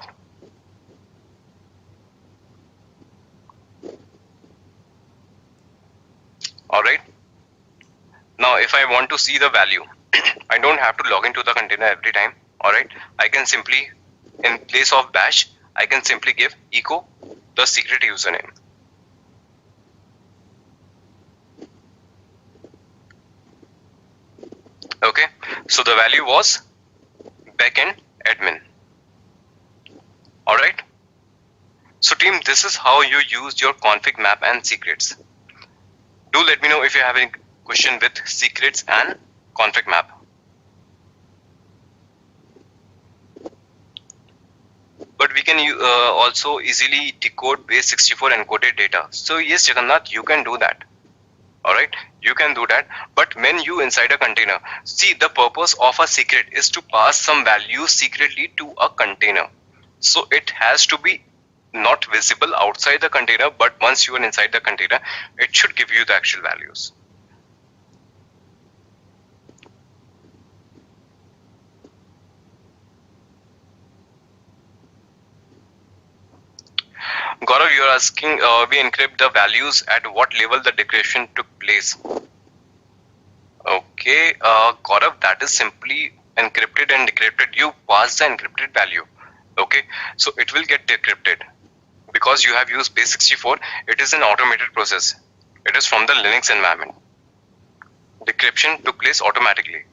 Speaker 2: Alright. Now if I want to see the value, I don't have to log into the container every time. Alright. I can simply, in place of bash, I can simply give echo the secret username. Okay. So the value was backend admin. Alright. So team, this is how you use your config map and secrets. Do let me know if you have any question with secrets and config map. But we can also easily decode base 64 encoded data. So yes, Jagannath, you can do that. Alright, you can do that. But when you inside a container, see, the purpose of a secret is to pass some values secretly to a container. So it has to be not visible outside the container, but once you are inside the container, it should give you the actual values. Gaurav, you are asking, we encrypt the values at what level the decryption took place. Okay, Gaurav, that is simply encrypted and decrypted. You pass the encrypted value. Okay, so it will get decrypted. Because you have used base64, it is an automated process. It is from the Linux environment. Decryption took place automatically.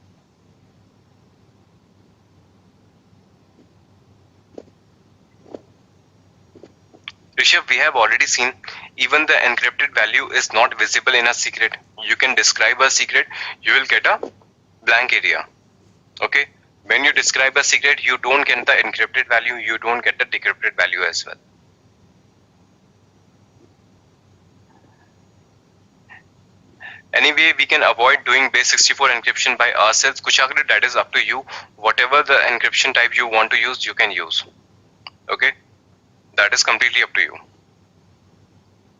Speaker 2: Rishabh, we have already seen even the encrypted value is not visible in a secret. You can describe a secret, you will get a blank area. Okay, when you describe a secret, you don't get the encrypted value, you don't get the decrypted value as well. Anyway, we can avoid doing base64 encryption by ourselves. Kushagra, that is up to you. Whatever the encryption type you want to use, you can use. Okay, that is completely up to you.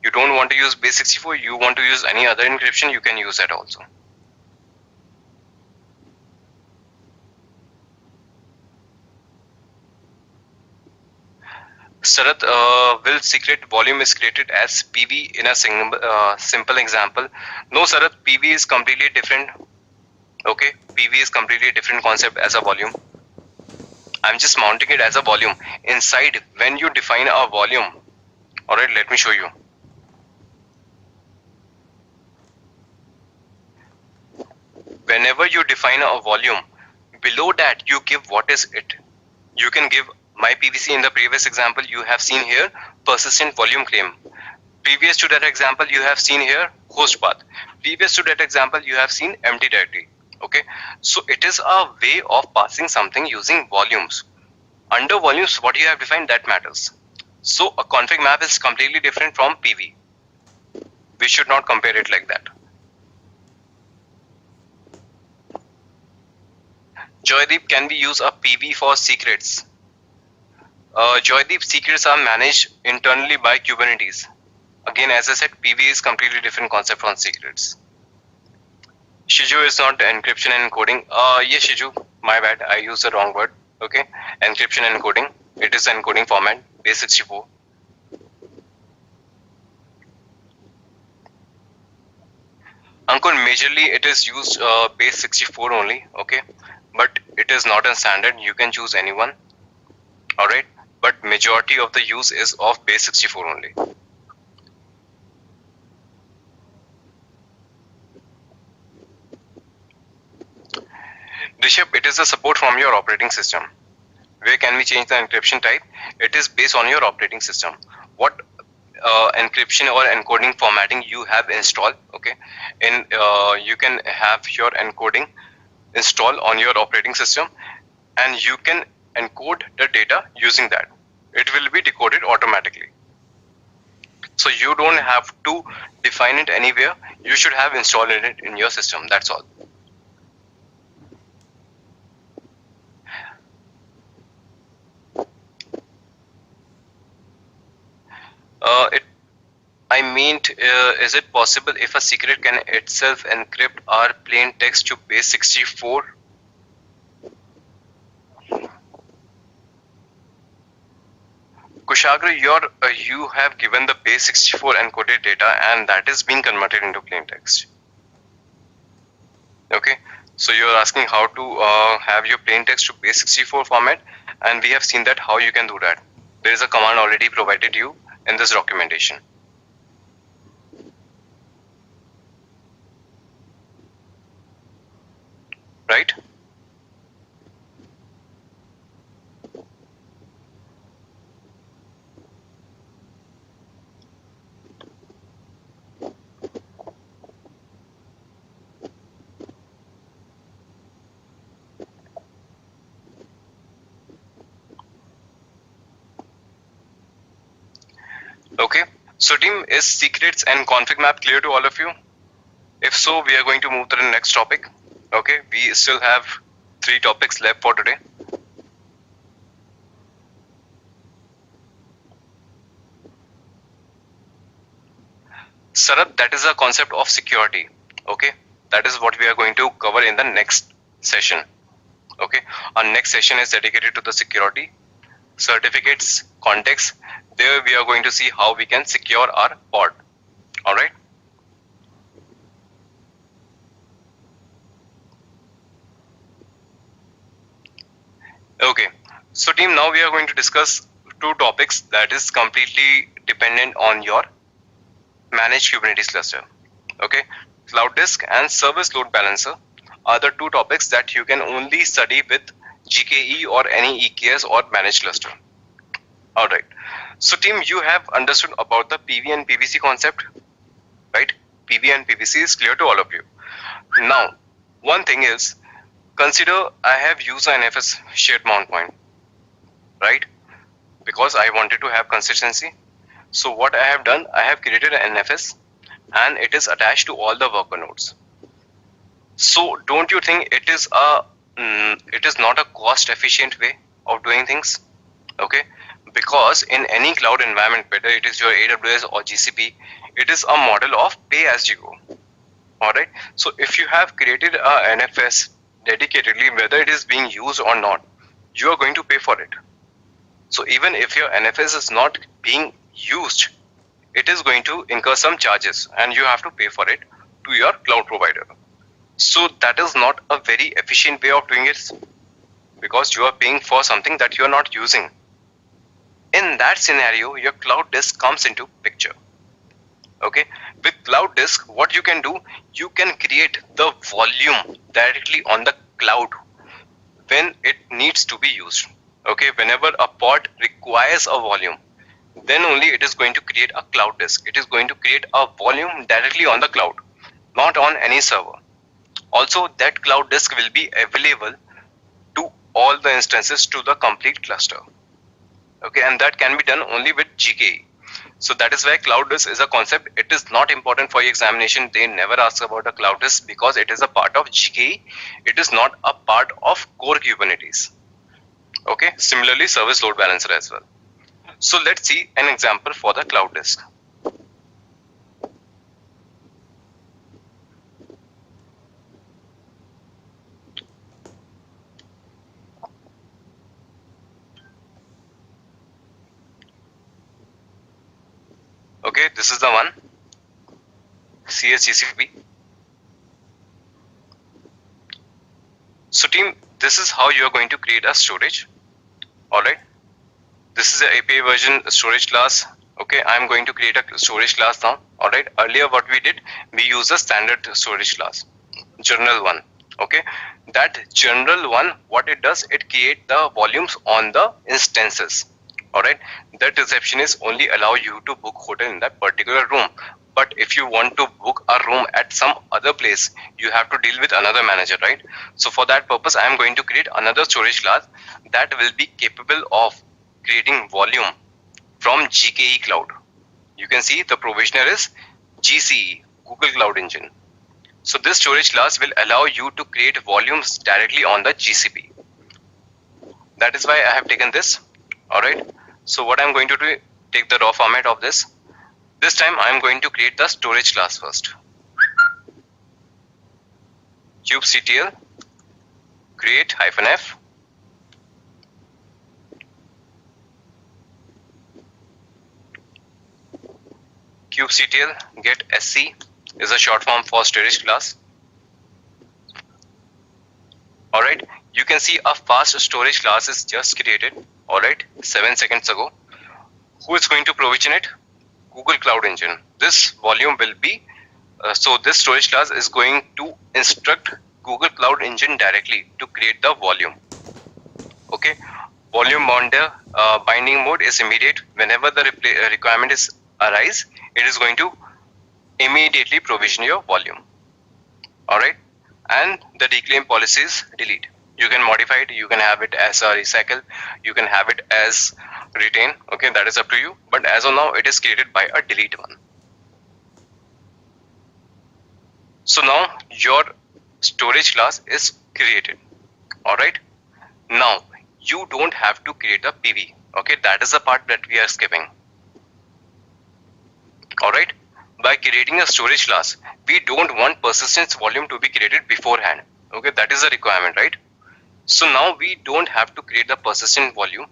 Speaker 2: You don't want to use base64, you want to use any other encryption, you can use that also. Sarath, will secret volume is created as PV in a simple example? No, Sarath, PV is completely different. Okay, PV is completely different concept as a volume. I'm just mounting it as a volume. Inside, when you define a volume, alright, let me show you. Whenever you define a volume, below that you give what is it. You can give my PVC. In the previous example you have seen here persistent volume claim. Previous to that example you have seen here host path. Previous to that example you have seen empty directory. Okay, so it is a way of passing something using volumes. Under volumes, what you have defined, that matters. So a config map is completely different from PV. We should not compare it like that. Joydeep, can we use a PV for secrets? Joydeep, secrets are managed internally by Kubernetes. Again, as I said, PV is completely different concept from secrets. Shiju is not encryption and encoding. Yes, Shiju, my bad. I used the wrong word. Okay, encryption and encoding. It is the encoding format, base64. Ankur, majorly it is used base64 only. Okay, but it is not a standard. You can choose anyone. All right, but majority of the use is of base64 only. Rishabh, it is the support from your operating system. Where can we change the encryption type? It is based on your operating system. What encryption or encoding formatting you have installed. Okay, in you can have your encoding installed on your operating system, and you can encode the data using that. It will be decoded automatically. So you don't have to define it anywhere. You should have installed it in your system. That's all. Is it possible if a secret can itself encrypt our plain text to base64? Kushagra, you have given the base64 encoded data, and that is being converted into plain text. Okay, so you're asking how to have your plain text to base64 format, and we have seen that how you can do that. There is a command already provided you in this documentation. Right? Okay, so team, is secrets and config map clear to all of you? If so, we are going to move to the next topic. Okay, we still have 3 topics left for today. Sarath, that is a concept of security. Okay, that is what we are going to cover in the next session. Okay, our next session is dedicated to the security, certificates, context, There we are going to see how we can secure our pod. All right. Okay. So team, now we are going to discuss two topics that is completely dependent on your managed Kubernetes cluster. Okay. Cloud disk and service load balancer are the two topics that you can only study with GKE or any EKS or managed cluster. All right. So team, you have understood about the PV and PVC concept, right? PV and PVC is clear to all of you. Now, one thing is, consider I have used an NFS shared mount point, right? Because I wanted to have consistency. So what I have done, I have created an NFS and it is attached to all the worker nodes. So don't you think it is not a cost efficient way of doing things? Okay, because in any cloud environment, whether it is your AWS or GCP, it is a model of pay as you go. All right. So if you have created a NFS dedicatedly, whether it is being used or not, you are going to pay for it. So even if your NFS is not being used, it is going to incur some charges and you have to pay for it to your cloud provider. So that is not a very efficient way of doing it, because you are paying for something that you are not using. In that scenario, your cloud disk comes into picture. Okay, with cloud disk, what you can do, you can create the volume directly on the cloud when it needs to be used. Okay, whenever a pod requires a volume, then only it is going to create a cloud disk. It is going to create a volume directly on the cloud, not on any server. Also, that cloud disk will be available to all the instances to the complete cluster. Okay, and that can be done only with GKE. So that is why cloud disk is a concept. It is not important for your examination. They never ask about a cloud disk because it is a part of GKE. It is not a part of core Kubernetes. Okay, similarly service load balancer as well. So let's see an example for the cloud disk. Okay, this is the one, CSGCP. So team, this is how you are going to create a storage. All right, this is the API version storage class. Okay, I'm going to create a storage class now. All right, earlier what we did, we used a standard storage class, general one. Okay, that general one, what it does, it creates the volumes on the instances. All right, that reception is only allow you to book hotel in that particular room. But if you want to book a room at some other place, you have to deal with another manager, right? So for that purpose, I am going to create another storage class that will be capable of creating volume from GKE Cloud. You can see the provisioner is GCE, Google Cloud Engine. So this storage class will allow you to create volumes directly on the GCP. That is why I have taken this. All right. So what I'm going to do, take the raw format of this. This time I'm going to create the storage class first. kubectl create -f. kubectl get sc is a short form for storage class. All right. You can see a fast storage class is just created. All right, 7 seconds ago. Who is going to provision it? Google Cloud Engine. This volume will be, so this storage class is going to instruct Google Cloud Engine directly to create the volume. Okay, volume binding mode is immediate. Whenever the requirement is arise, it is going to immediately provision your volume. All right, and the reclaim policy is delete. You can modify it, you can have it as a recycle, you can have it as retain. Okay, that is up to you, but as of now it is created by a delete one. So now your storage class is created. All right, now you don't have to create a PV. Okay, that is the part that we are skipping. All right, by creating a storage class, we don't want persistence volume to be created beforehand. Okay, that is a requirement, right? So now we don't have to create the persistent volume.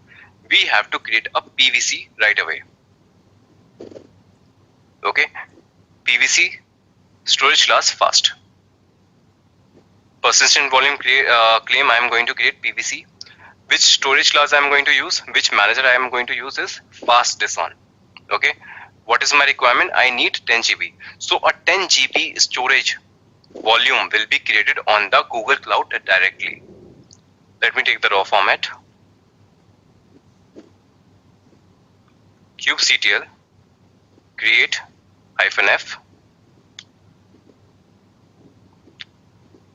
Speaker 2: We have to create a PVC right away. Okay, PVC storage class fast. Persistent volume claim I am going to create PVC. Which storage class I am going to use, which manager I am going to use is fast this one. Okay, what is my requirement? I need 10 GB. So a 10 GB storage volume will be created on the Google Cloud directly. Let me take the raw format. kubectl create -f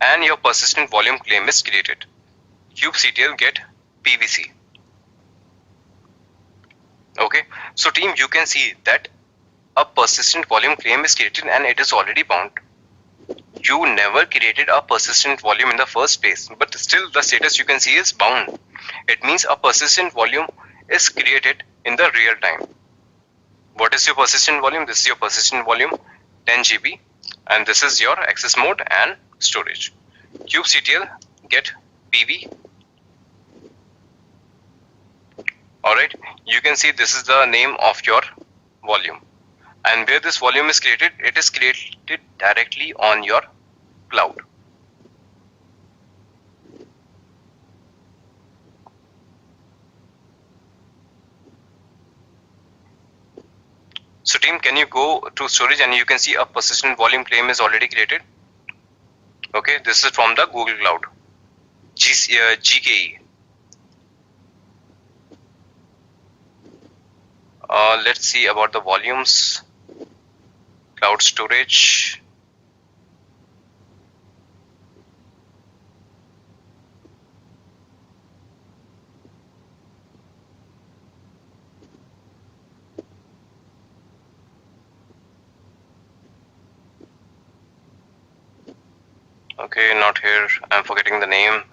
Speaker 2: and your persistent volume claim is created. kubectl get PVC. Okay, so team, you can see that a persistent volume claim is created and it is already bound. You never created a persistent volume in the first place, but still the status you can see is bound. It means a persistent volume is created in the real time. What is your persistent volume? This is your persistent volume, 10 GB, and this is your access mode and storage. kubectl get PV. Alright, you can see this is the name of your volume, and where this volume is created, it is created directly on your cloud. So team, can you go to storage and you can see a persistent volume claim is already created. Okay, this is from the Google Cloud, GKE. Let's see about the volumes. Cloud storage. Okay, not here. I'm forgetting the name.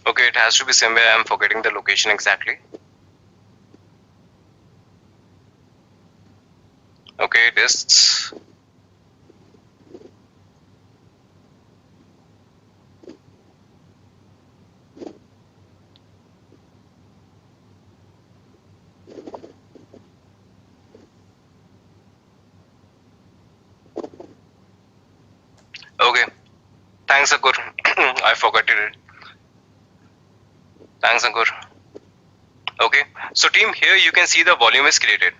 Speaker 2: Okay, it has to be somewhere. I'm forgetting the location exactly. Okay, it is. Okay, thanks Akur. I forgot it. Thanks Ankur. Okay, so team, here you can see the volume is created.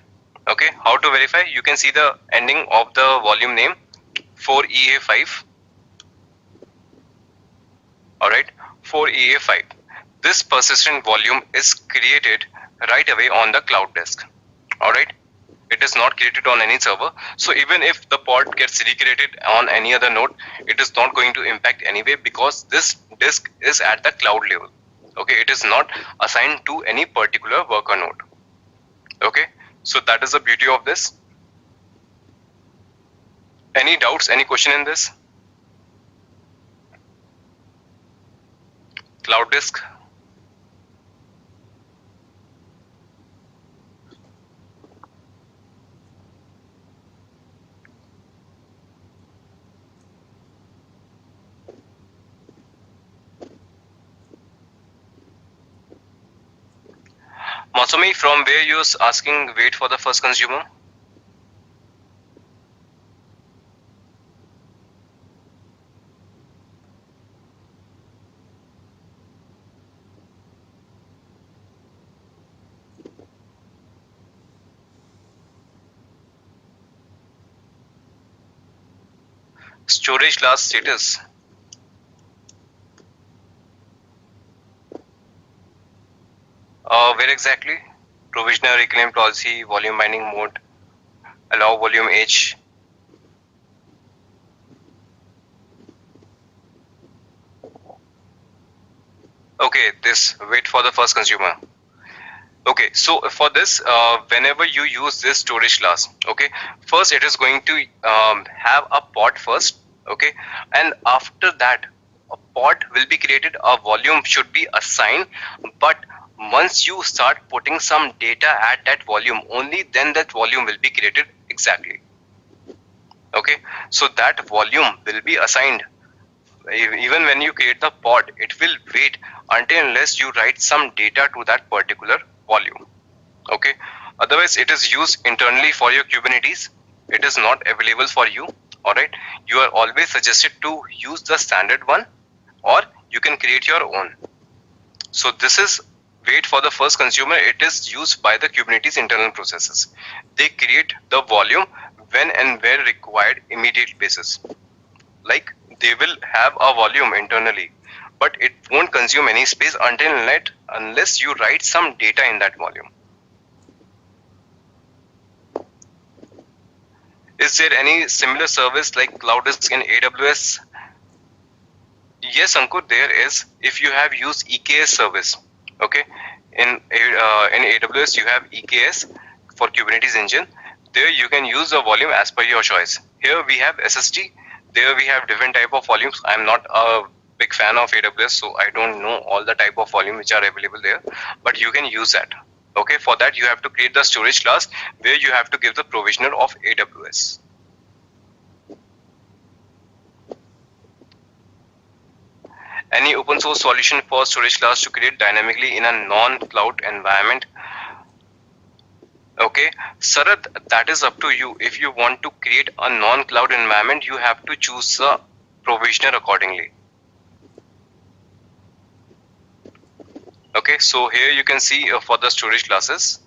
Speaker 2: Okay, how to verify? You can see the ending of the volume name 4EA5. Alright, 4EA5. This persistent volume is created right away on the cloud disk. Alright, it is not created on any server. So even if the pod gets recreated on any other node, it is not going to impact anyway because this disk is at the cloud level. Okay, it is not assigned to any particular worker node. Okay, so that is the beauty of this. Any doubts, any question in this? Cloud disk. Masumi, from where you asking wait for the first consumer? Storage class status. Where exactly? Provisioner, reclaim policy, volume binding mode, allow volume age. Okay, this wait for the first consumer. Okay, so for this, whenever you use this storage class, okay, first it is going to have a pod first, okay, and after that a pod will be created, a volume should be assigned, but once you start putting some data at that volume, only then that volume will be created exactly. Okay, so that volume will be assigned. Even when you create the pod, it will wait until unless you write some data to that particular volume. Okay, otherwise it is used internally for your Kubernetes. It is not available for you. All right, you are always suggested to use the standard one, or you can create your own. So this is wait for the first consumer. It is used by the Kubernetes internal processes. They create the volume when and where required immediate basis. Like they will have a volume internally, but it won't consume any space unless you write some data in that volume. Is there any similar service like CloudDisk in AWS? Yes, Ankur, there is. If you have used EKS service, okay, in AWS you have EKS for Kubernetes engine. There you can use the volume as per your choice. Here we have SSD. There we have different type of volumes. I'm not a big fan of AWS, so I don't know all the type of volume which are available there, but you can use that. Okay, for that you have to create the storage class where you have to give the provisioner of AWS. Any open source solution for storage class to create dynamically in a non-cloud environment? Okay, Sarath, that is up to you. If you want to create a non-cloud environment, you have to choose the provisioner accordingly. Okay, so here you can see for the storage classes,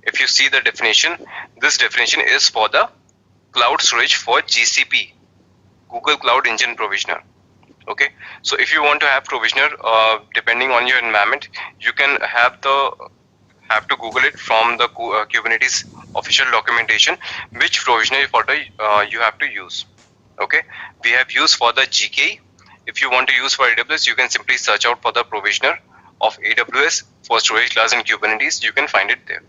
Speaker 2: if you see the definition, this definition is for the cloud storage for GCP, Google Cloud Engine Provisioner. Okay, so if you want to have provisioner, depending on your environment, you can have to Google it from the Kubernetes official documentation, which provisioner for the you have to use. Okay, we have used for the GKE. If you want to use for AWS, you can simply search out for the provisioner of AWS for storage class in Kubernetes. You can find it there.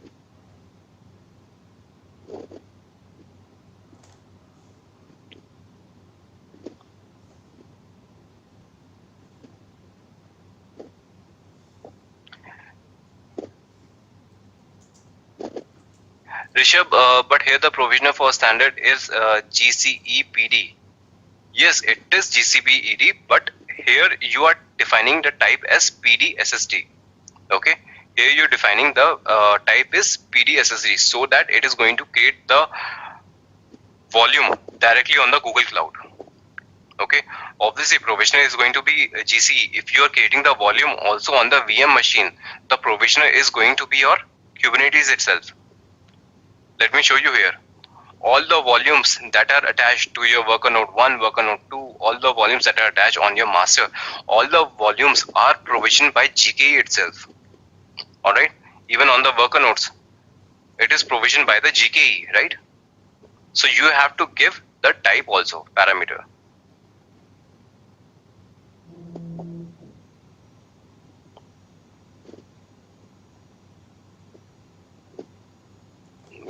Speaker 2: Rishabh, but here the provisioner for standard is GCEPD. Yes, it is GCPED, but here you are defining the type as PDSSD. Okay, here you're defining the type is PDSSD, so that it is going to create the volume directly on the Google Cloud. Okay, obviously provisioner is going to be GCE. If you are creating the volume also on the VM machine, the provisioner is going to be your Kubernetes itself. Let me show you here. All the volumes that are attached to your worker node 1, worker node 2, all the volumes that are attached on your master, all the volumes are provisioned by GKE itself. Alright, even on the worker nodes, it is provisioned by the GKE, right? So you have to give the type also, parameter.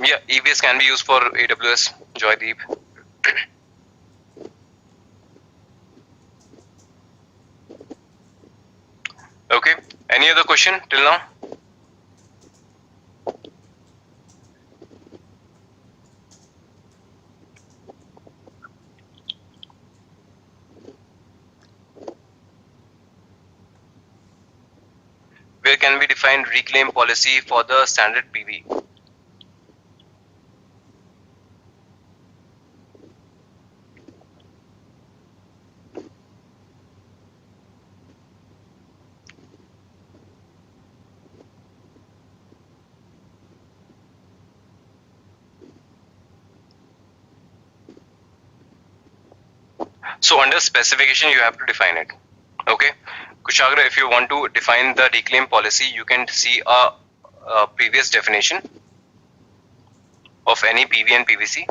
Speaker 2: Yeah, EBS can be used for AWS, Joydeep. Okay, any other question till now? Where can we define reclaim policy for the standard PV? So under specification, you have to define it. Okay, Kushagra, if you want to define the reclaim policy, you can see a previous definition of any PV and PVC.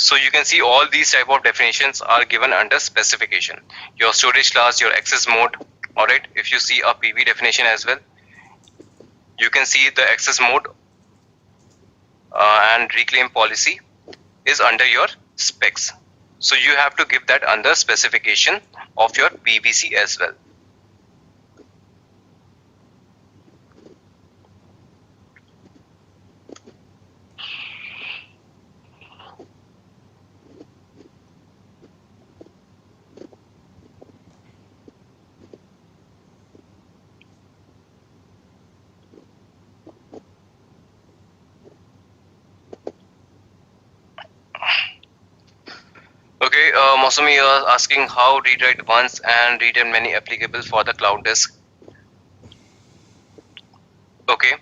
Speaker 2: So you can see all these type of definitions are given under specification. Your storage class, your access mode. All right. If you see a PV definition as well, you can see the access mode and reclaim policy is under your specs. So you have to give that under specification of your PVC as well. Okay, Masumi, you are asking how read write once and read and many applicable for the cloud disk. Okay,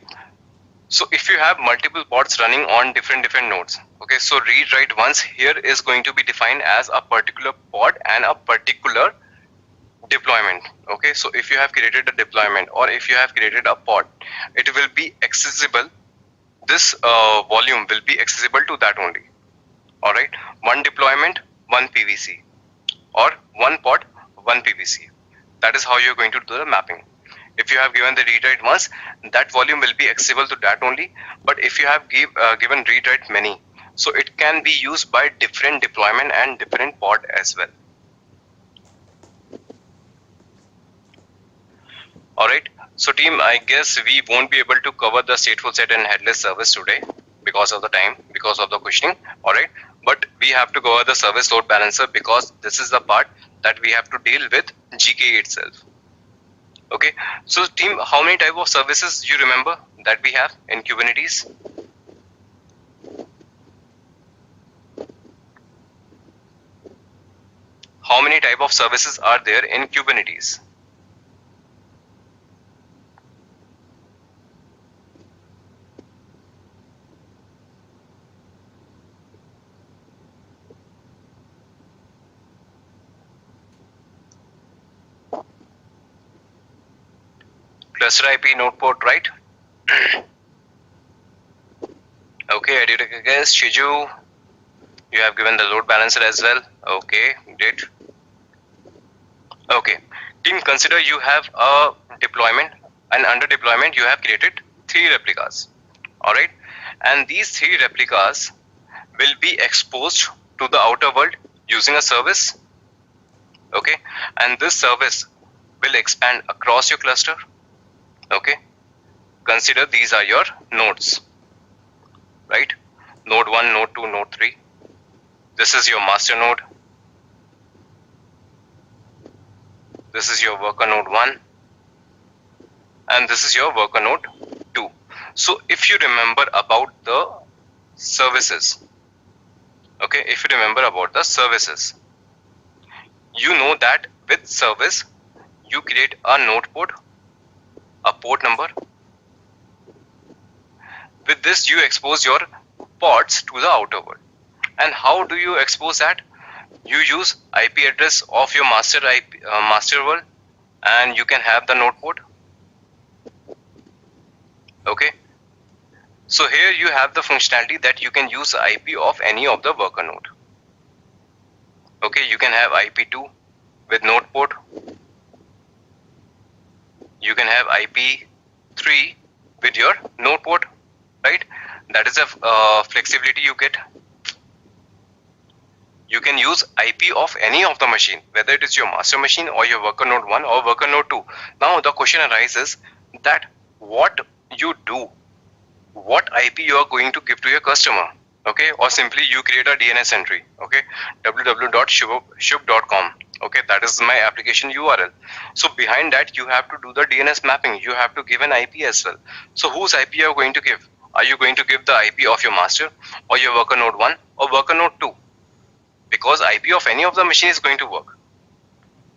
Speaker 2: so if you have multiple pods running on different nodes, okay, so read write once here is going to be defined as a particular pod and a particular deployment. Okay, so if you have created a deployment or if you have created a pod, it will be accessible. This volume will be accessible to that only. All right, one deployment, one PVC, or one pod, one PVC. That is how you're going to do the mapping. If you have given the read write once, that volume will be accessible to that only. But if you have given read write many, so it can be used by different deployment and different pod as well. All right. So team, I guess we won't be able to cover the StatefulSet and headless service today because of the time, because of the questioning. All right. But we have to cover the service load balancer because this is the part that we have to deal with GKA itself. Okay. So team, how many type of services you remember that we have in Kubernetes? How many type of services are there in Kubernetes? Cluster IP, node port, right? Okay, I guess Shiju, you have given the load balancer as well. Okay, great. Okay, team, consider you have a deployment, and under deployment you have created 3 replicas. All right, and these 3 replicas will be exposed to the outer world using a service. Okay, and this service will expand across your cluster. Okay, consider these are your nodes, right? Node 1, node 2, node 3. This is your master node. This is your worker node 1. And this is your worker node 2. So if you remember about the services, okay, if you remember about the services, you know that with service, you create a node port, a port number. With this, you expose your pods to the outer world. And how do you expose that? You use IP address of your master world, and you can have the node port. Okay. So here you have the functionality that you can use the IP of any of the worker node. Okay, you can have IP2 with node port. You can have IP3 with your node port, right? That is a flexibility you get. You can use IP of any of the machine, whether it is your master machine or your worker node 1 or worker node 2. Now the question arises that what you do, what IP you are going to give to your customer, okay? Or simply you create a DNS entry, okay? www.shub.com. Okay, that is my application URL. So behind that, you have to do the DNS mapping. You have to give an IP as well. So whose IP are you going to give? Are you going to give the IP of your master or your worker node 1 or worker node 2? Because IP of any of the machine is going to work.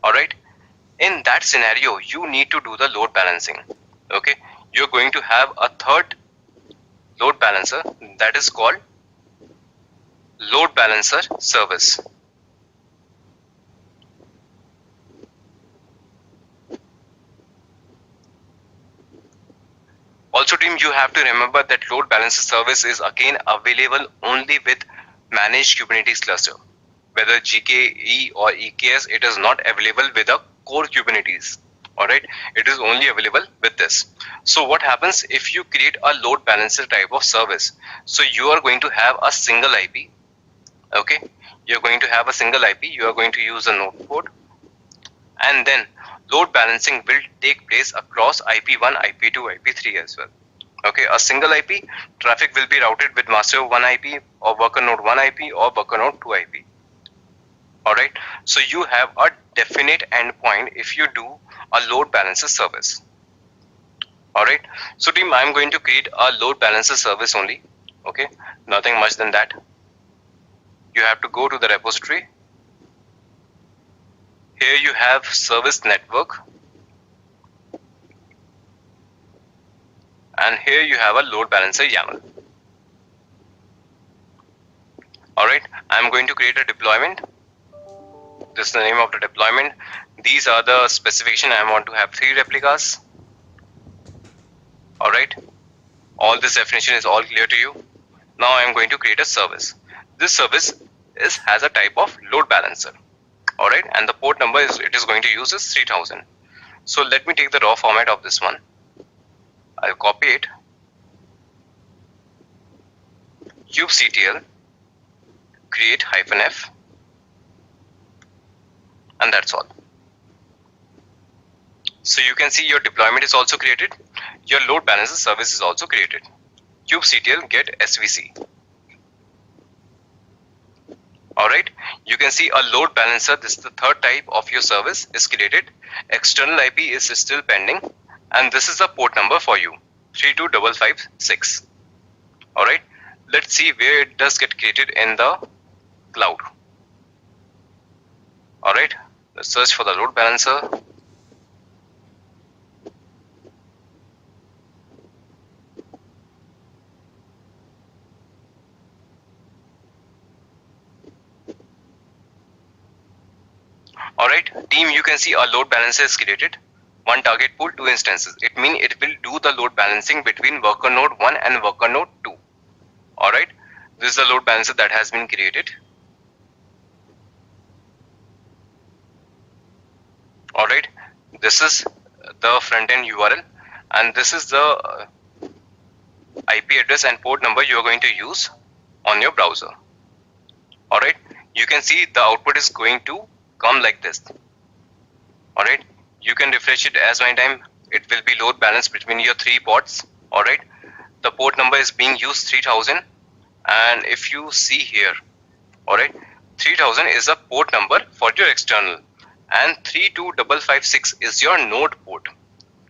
Speaker 2: All right. In that scenario, you need to do the load balancing. Okay. You're going to have a third load balancer that is called load balancer service. Also team, you have to remember that load balancer service is again available only with managed Kubernetes cluster, whether GKE or EKS, it is not available with a core Kubernetes. Alright, it is only available with this. So what happens if you create a load balancer type of service? So you are going to have a single IP. Okay, you're going to have a single IP, you are going to use a node port, and then load balancing will take place across IP1, IP2, IP3 as well. Okay, a single IP, traffic will be routed with master 1 IP or worker node 1 IP or worker node 2 IP. Alright, so you have a definite endpoint if you do a load balancer service. Alright, so team, I'm going to create a load balancer service only. Okay, nothing much than that. You have to go to the repository. Here you have service network, and here you have a load balancer YAML. Alright, I'm going to create a deployment. This is the name of the deployment. These are the specification. I want to have 3 replicas. Alright, all this definition is all clear to you. Now I am going to create a service. This service has a type of load balancer. Alright, and the port number it is going to use is 3000. So let me take the raw format of this one. I'll copy it. kubectl create -f, and that's all. So you can see your deployment is also created. Your load balancer service is also created. kubectl get svc. Alright, you can see a load balancer, this is the third type of your service, is created. External IP is still pending, and this is the port number for you, 32556. Alright, let's see where it does get created in the cloud. Alright, let's search for the load balancer. Alright, team, you can see a load balancer is created. One target pool, 2 instances. It means it will do the load balancing between worker node 1 and worker node 2. Alright, this is the load balancer that has been created. Alright, this is the front end URL, and this is the IP address and port number you are going to use on your browser. Alright, you can see the output is going to come like this. Alright, you can refresh it as many times. It will be load balanced between your 3 ports. Alright, the port number is being used 3000, and if you see here, alright, 3000 is a port number for your external, and 32556 is your node port.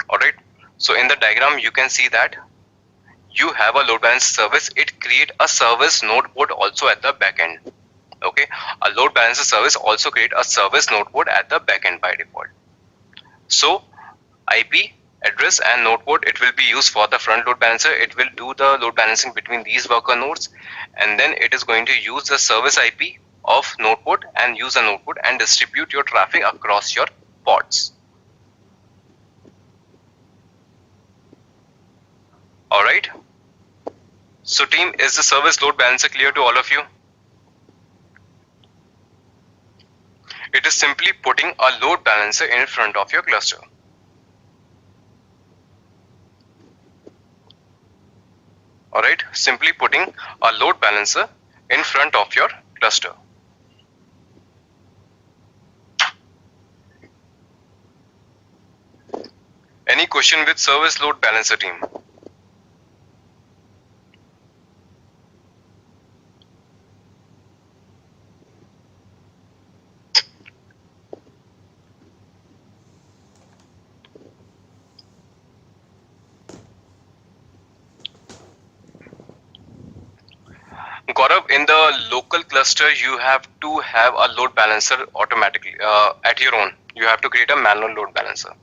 Speaker 2: Alright, so in the diagram you can see that you have a load balancer service. It create a service node port also at the back end. Okay, a load balancer service also create a service node port at the backend by default. So IP address and node port, it will be used for the front load balancer. It will do the load balancing between these worker nodes, and then it is going to use the service IP of node port and use the node port and distribute your traffic across your pods. Alright, so team, is the service load balancer clear to all of you? It is simply putting a load balancer in front of your cluster. Alright, simply putting a load balancer in front of your cluster. Any question with service load balancer, team? Gaurav, in the local cluster, you have to have a load balancer automatically at your own. You have to create a manual load balancer.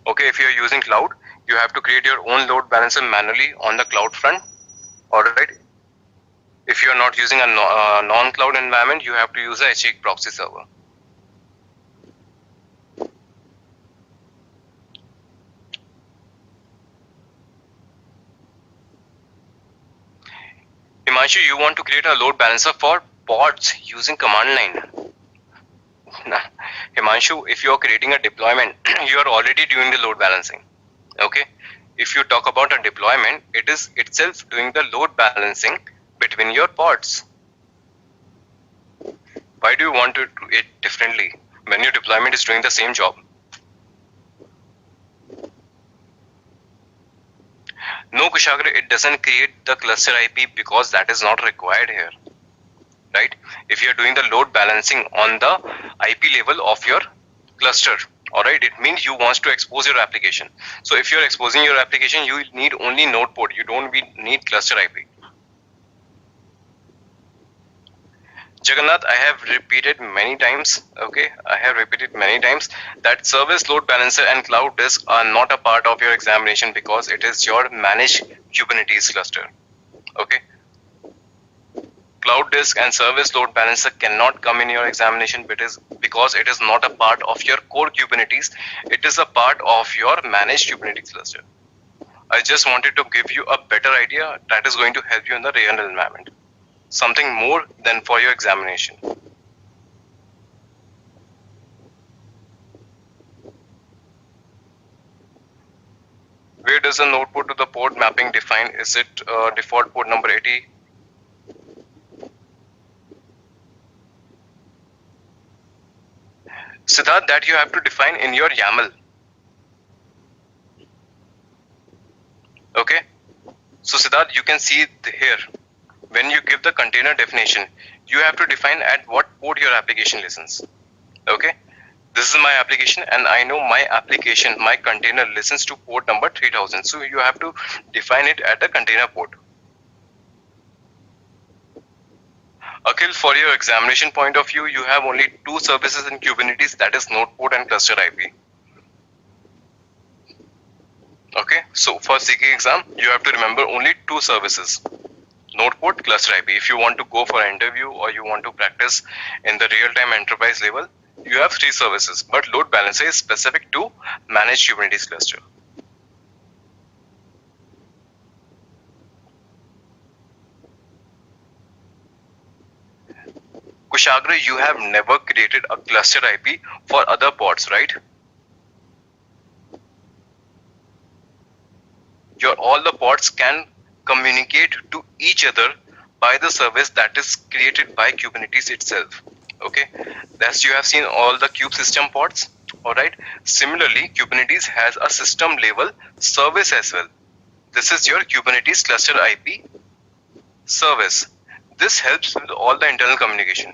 Speaker 2: Okay, if you are using cloud, you have to create your own load balancer manually on the cloud front. Alright. If you are not using a non-cloud environment, you have to use a HA proxy server. Himanshu, you want to create a load balancer for pods using command line. Himanshu, if you are creating a deployment, you are already doing the load balancing. Okay. If you talk about a deployment, it is itself doing the load balancing between your pods. Why do you want to do it differently when your deployment is doing the same job? No, Kushagra, it doesn't create the cluster IP because that is not required here, right? If you are doing the load balancing on the IP level of your cluster, all right, it means you want to expose your application. So if you're exposing your application, you need only node port. You don't need cluster IP. Jagannath, I have repeated many times, okay, I have repeated many times that service load balancer and cloud disk are not a part of your examination because it is your managed Kubernetes cluster, okay. Cloud disk and service load balancer cannot come in your examination because it is not a part of your core Kubernetes, it is a part of your managed Kubernetes cluster. I just wanted to give you a better idea that is going to help you in the real environment. Something more than for your examination. Where does the node port to the port mapping define? Is it default port number 80? Siddharth, that you have to define in your YAML. Okay. So Siddharth, you can see here. When you give the container definition, you have to define at what port your application listens. Okay, this is my application and I know my application, my container listens to port number 3000. So you have to define it at the container port. Akhil, for your examination point of view, you have only two services in Kubernetes, that is node port and cluster IP. Okay, so for CKA exam, you have to remember only two services. Node port, cluster IP. If you want to go for an interview or you want to practice in the real-time enterprise level, you have three services, but load balancer is specific to managed Kubernetes cluster. Kushagra, you have never created a cluster IP for other pods, right? All the pods can communicate to each other by the service that is created by Kubernetes itself. Okay, thus you have seen all the kube system pods. All right, similarly Kubernetes has a system level service as well. This is your Kubernetes cluster IP service. This helps with all the internal communication.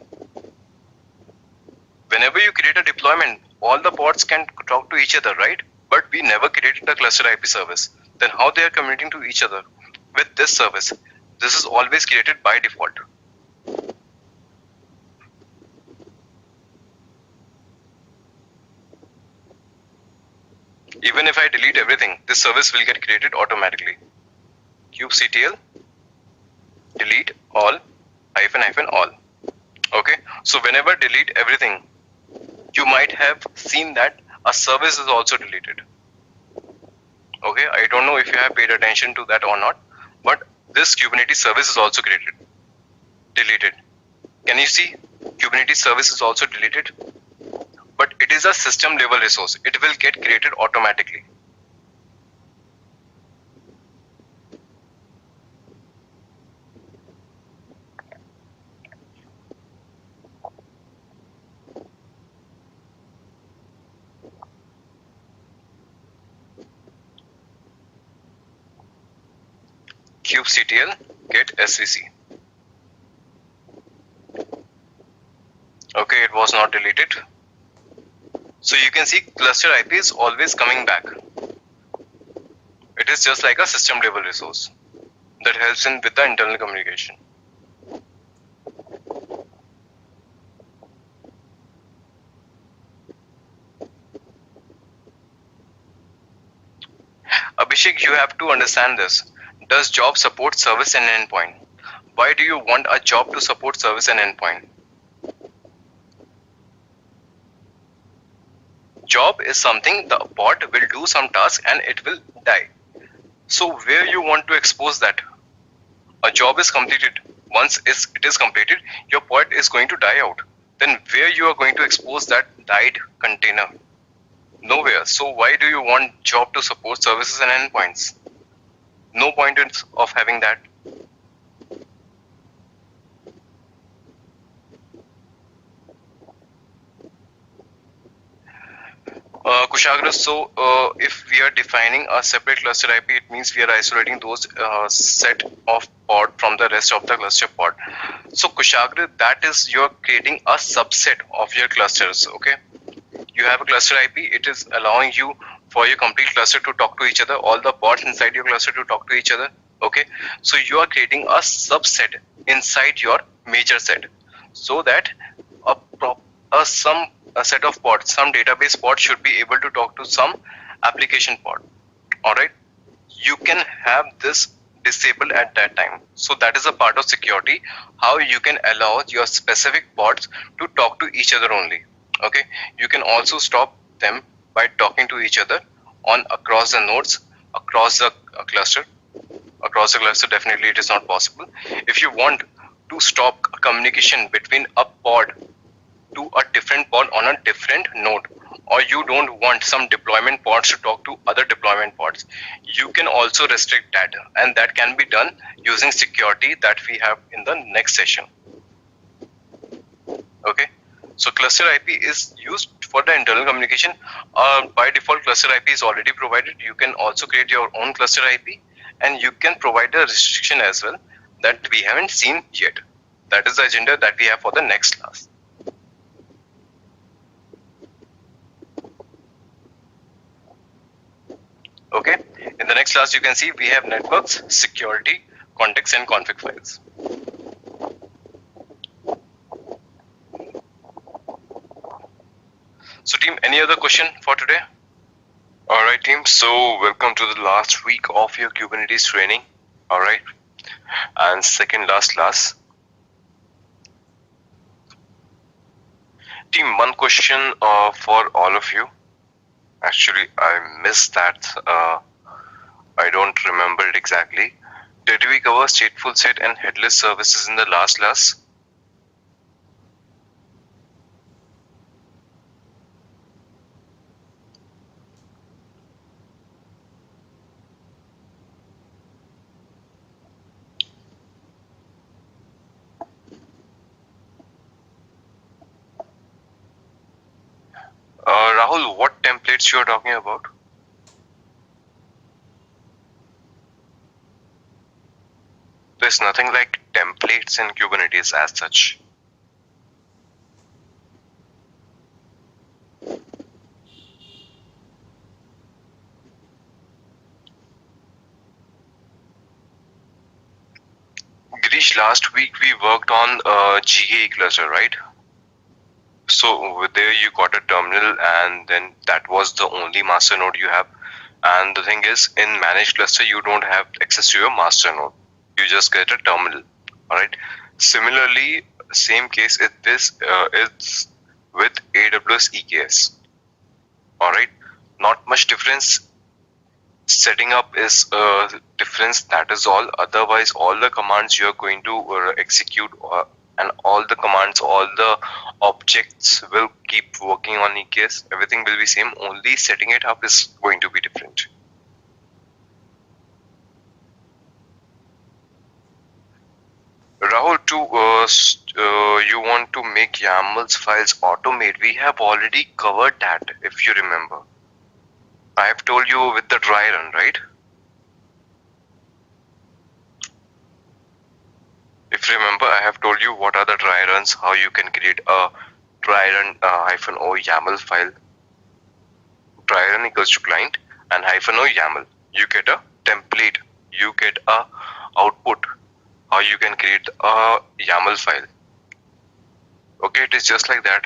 Speaker 2: Whenever you create a deployment, all the pods can talk to each other, right? But we never created a cluster IP service. Then how they are communicating to each other? With this service, this is always created by default. Even if I delete everything, this service will get created automatically. kubectl delete all -- all. Okay, so whenever delete everything, you might have seen that a service is also deleted. Okay, I don't know if you have paid attention to that or not, but this Kubernetes service is also deleted. Can you see Kubernetes service is also deleted? But it is a system level resource. It will get created automatically. kubectl get svc. Okay, it was not deleted. So you can see cluster IP is always coming back. It is just like a system level resource that helps in with the internal communication. Abhishek, you have to understand this. Does job support service and endpoint? Why do you want a job to support service and endpoint? Job is something the bot will do some task and it will die. So where you want to expose that? A job is completed. Once it is completed, your pod is going to die out. Then where you are going to expose that died container? Nowhere. So why do you want job to support services and endpoints? No point of having that. Kushagra, so if we are defining a separate cluster IP, it means we are isolating those set of pod from the rest of the cluster pod. So Kushagra, that is you're creating a subset of your clusters, okay? You have a cluster IP, it is allowing you for your complete cluster to talk to each other, all the pods inside your cluster to talk to each other, okay? So you are creating a subset inside your major set, so that a set of pods, some database pod should be able to talk to some application pod. All right, you can have this disabled at that time. So that is a part of security, how you can allow your specific pods to talk to each other only. Okay, you can also stop them by talking to each other on across the nodes, across the cluster. Across the cluster, definitely it is not possible. If you want to stop communication between a pod to a different pod on a different node, or you don't want some deployment pods to talk to other deployment pods, you can also restrict that, and that can be done using security that we have in the next session. Okay, so cluster IP is used for the internal communication. By default, cluster IP is already provided. You can also create your own cluster IP, and you can provide a restriction as well that we haven't seen yet. That is the agenda that we have for the next class. Okay, in the next class you can see we have networks, security, context and config files. So team, any other question for today? Alright team, so welcome to the last week of your Kubernetes training. Alright, and second last class. Team, one question for all of you. Actually, I missed that. I don't remember it exactly. Did we cover StatefulSet and headless services in the last class? Rahul, what templates you are talking about? There's nothing like templates in Kubernetes as such. Girish, last week we worked on GKA cluster, right? So there you got a terminal, and then that was the only master node you have. And the thing is, in managed cluster, you don't have access to your master node. You just get a terminal. All right. Similarly, same case it's with AWS EKS. All right. Not much difference. Setting up is a difference. That is all. Otherwise, all the commands you are going to execute, and all the commands, all the objects will keep working on EKS. Everything will be same. Only setting it up is going to be different. Rahul, you want to make YAMLs files automate? We have already covered that, if you remember. I have told you with the dry run, right? If you remember, I have told you what are the dry runs, how you can create a dry run -o YAML file. Dry run equals to client and -o YAML. You get a template, you get a output, how you can create a YAML file. Okay, it is just like that.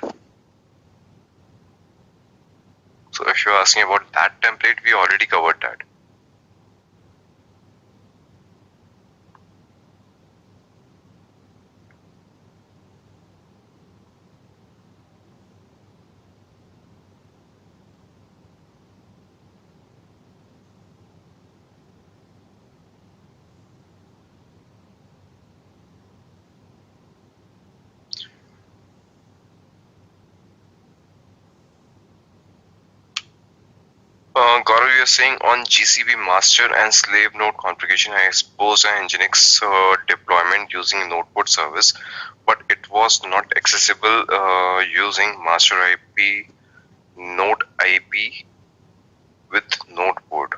Speaker 2: So if you're asking about that template, we already covered that. Gaurav, you're saying on GCP master and slave node configuration, I exposed an Nginx deployment using node port service, but it was not accessible using master IP, node IP with node port.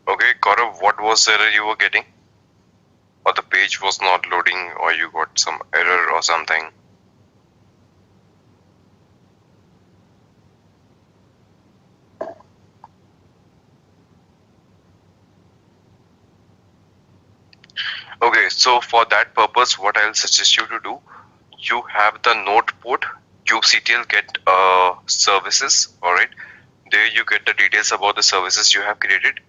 Speaker 2: Okay, Gaurav, what was the error you were getting? Or the page was not loading, or you got some error or something? Okay, so for that purpose, what I'll suggest you to do, you have the node port, kubectl get services, alright. There you get the details about the services you have created.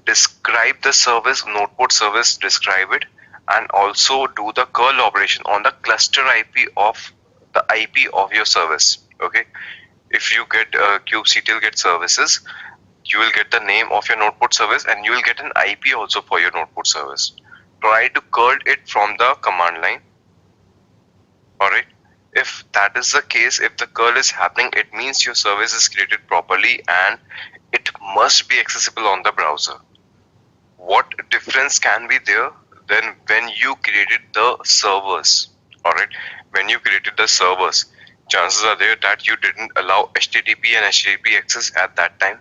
Speaker 2: Describe the service, node port service, describe it, and also do the curl operation on the cluster IP of the IP of your service. Okay, if you get kubectl get services, you will get the name of your node port service and you will get an IP also for your node port service. Try to curl it from the command line. Alright. If that is the case, if the curl is happening, it means your service is created properly and it must be accessible on the browser. What difference can be there then when you created the servers? Alright. When you created the servers, chances are there that you didn't allow HTTP and HTTP access at that time.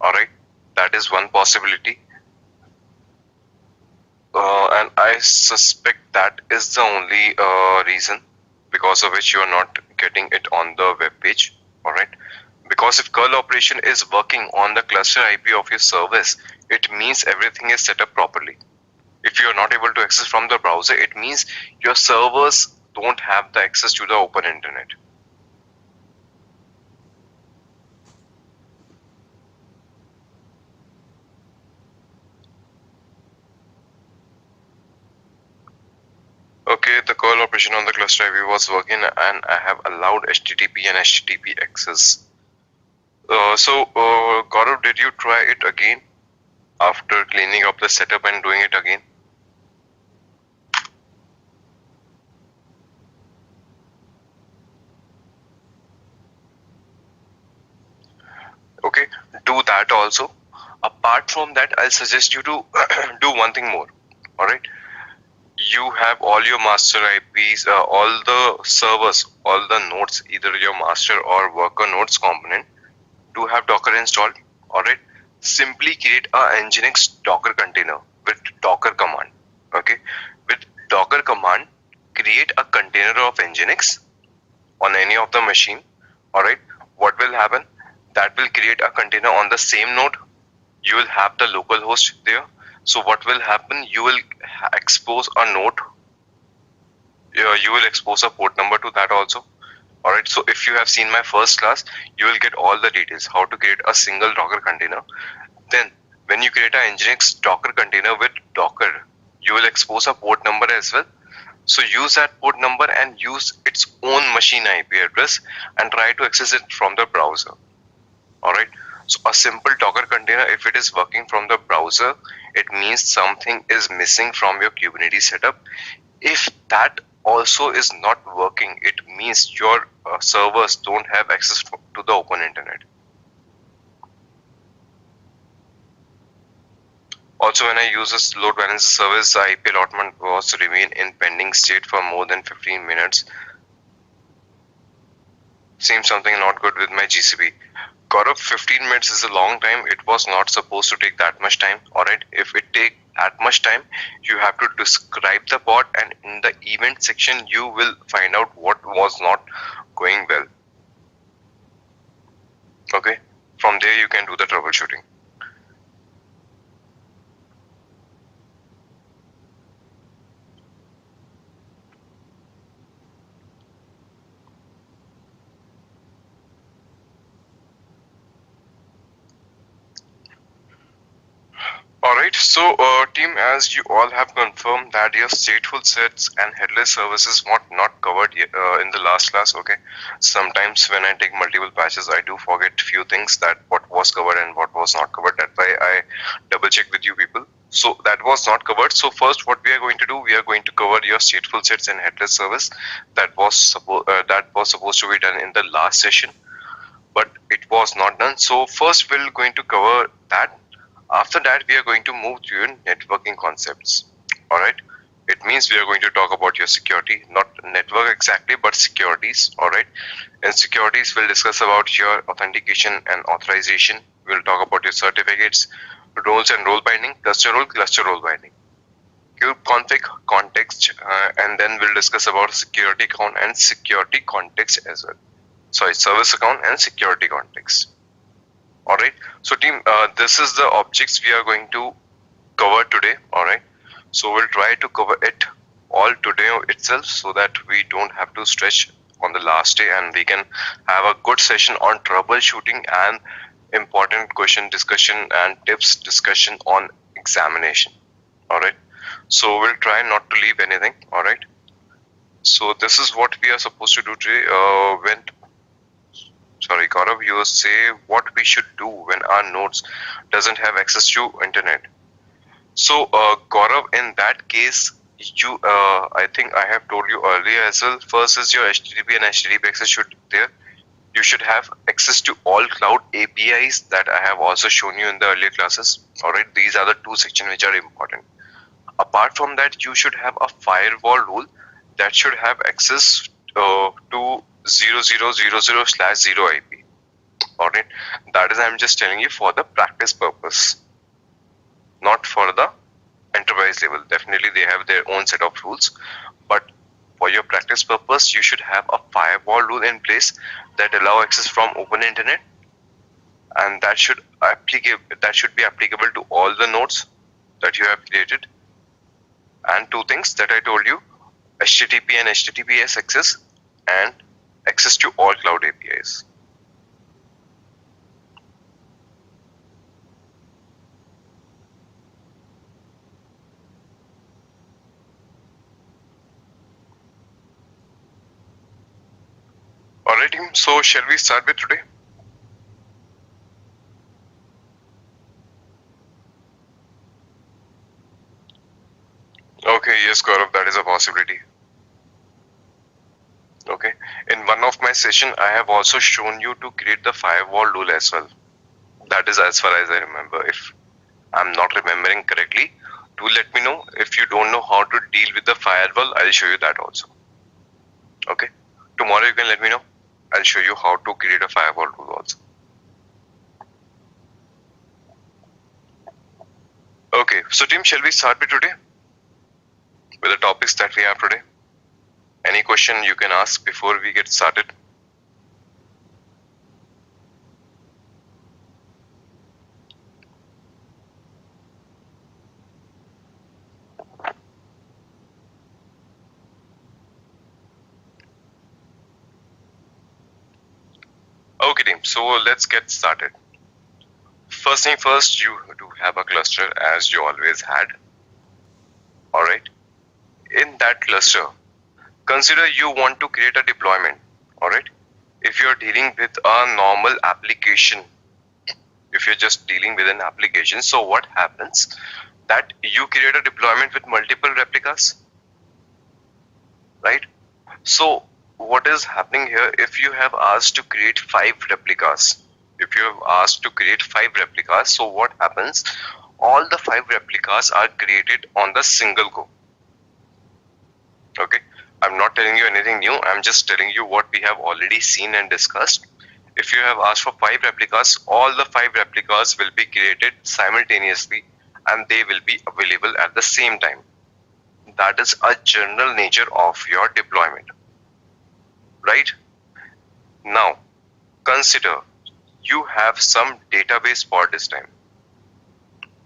Speaker 2: Alright, that is one possibility, and I suspect that is the only reason because of which you are not getting it on the web page. Alright, because if curl operation is working on the cluster IP of your service, it means everything is set up properly. If you are not able to access from the browser, it means your servers don't have the access to the open internet. Okay, the curl operation on the cluster IP was working and I have allowed HTTP and HTTP access. Gaurav, did you try it again after cleaning up the setup and doing it again? Okay, do that also. Apart from that, I'll suggest you to do one thing more. Alright, you have all your master IPs, all the servers, all the nodes, either your master or worker nodes component, do have Docker installed. Alright, simply create a Nginx Docker container with Docker command. Okay, with Docker command, create a container of Nginx on any of the machine. Alright, what will happen? That will create a container on the same node. You will have the local host there. So what will happen? You will expose a node. You will expose a port number to that also. Alright, so if you have seen my first class, you will get all the details how to create a single Docker container. Then when you create a Nginx Docker container with Docker, you will expose a port number as well. So use that port number and use its own machine IP address and try to access it from the browser. Alright, so a simple Docker container, if it is working from the browser, it means something is missing from your Kubernetes setup. If that also is not working, it means your servers don't have access to the open internet. Also, when I use this load balancer service, the IP allotment was to remain in pending state for more than 15 minutes. Seems something not good with my GCP. Gaurav, 15 minutes is a long time. It was not supposed to take that much time. Alright, if it take that much time, you have to describe the pod, and in the event section you will find out what was not going well. Okay, from there you can do the troubleshooting. Alright, so team, as you all have confirmed that your stateful sets and headless services were not covered in the last class. Okay, sometimes when I take multiple patches, I do forget few things, that what was covered and what was not covered. That's why I double check with you people. So that was not covered. So first, what we are going to do, we are going to cover your stateful sets and headless service that was supposed to be done in the last session. But was not done. So first we're going to cover that. After that, we are going to move to your networking concepts. All right. It means we are going to talk about your security, not network exactly, but securities. All right. In securities, we'll discuss about your authentication and authorization. We'll talk about your certificates, roles and role binding, cluster role binding, kube config context, and then we'll discuss about security account and security context as well. Sorry, service account and security context. All right. So team, this is the objects we are going to cover today. All right. So we'll try to cover it all today itself so that we don't have to stretch on the last day, and we can have a good session on troubleshooting and important question discussion and tips discussion on examination. All right. So we'll try not to leave anything. All right. So this is what we are supposed to do today. Sorry, Gaurav, you say what we should do when our nodes doesn't have access to internet. So Gaurav, in that case, you I think I have told you earlier as well. First is your HTTP and HTTP access should there. You should have access to all cloud APIs that I have also shown you in the earlier classes. All right, these are the two sections which are important. Apart from that, you should have a firewall rule that should have access to 0000/0 IP. All right, that is I'm just telling you for the practice purpose, not for the enterprise level. Definitely they have their own set of rules, but for your practice purpose, you should have a firewall rule in place that allow access from open internet, and that should be applicable to all the nodes that you have created. And two things that I told you, HTTP and HTTPS access and access to all cloud APIs. Alright team, so shall we start with today? Okay, yes Gaurav, that is a possibility. Okay, in one of my session I have also shown you to create the firewall rule as well. That is as far as I remember. If I'm not remembering correctly, do let me know. If you don't know how to deal with the firewall, I'll show you that also. Okay, tomorrow you can let me know. I'll show you how to create a firewall rule also. Okay, so team, shall we start with today? With the topics that we have today? Any question you can ask before we get started? Okay team, so let's get started. First thing first, you do have a cluster as you always had. Alright. In that cluster, consider you want to create a deployment. Alright. If you're dealing with a normal application, if you're just dealing with an application, so what happens? That you create a deployment with multiple replicas. Right? So what is happening here, if you have asked to create 5 replicas, so what happens? All the 5 replicas are created on the single go. Okay, I'm not telling you anything new, I'm just telling you what we have already seen and discussed. If you have asked for 5 replicas, all the 5 replicas will be created simultaneously and they will be available at the same time. That is a general nature of your deployment. Right? Now, consider you have some database pod this time.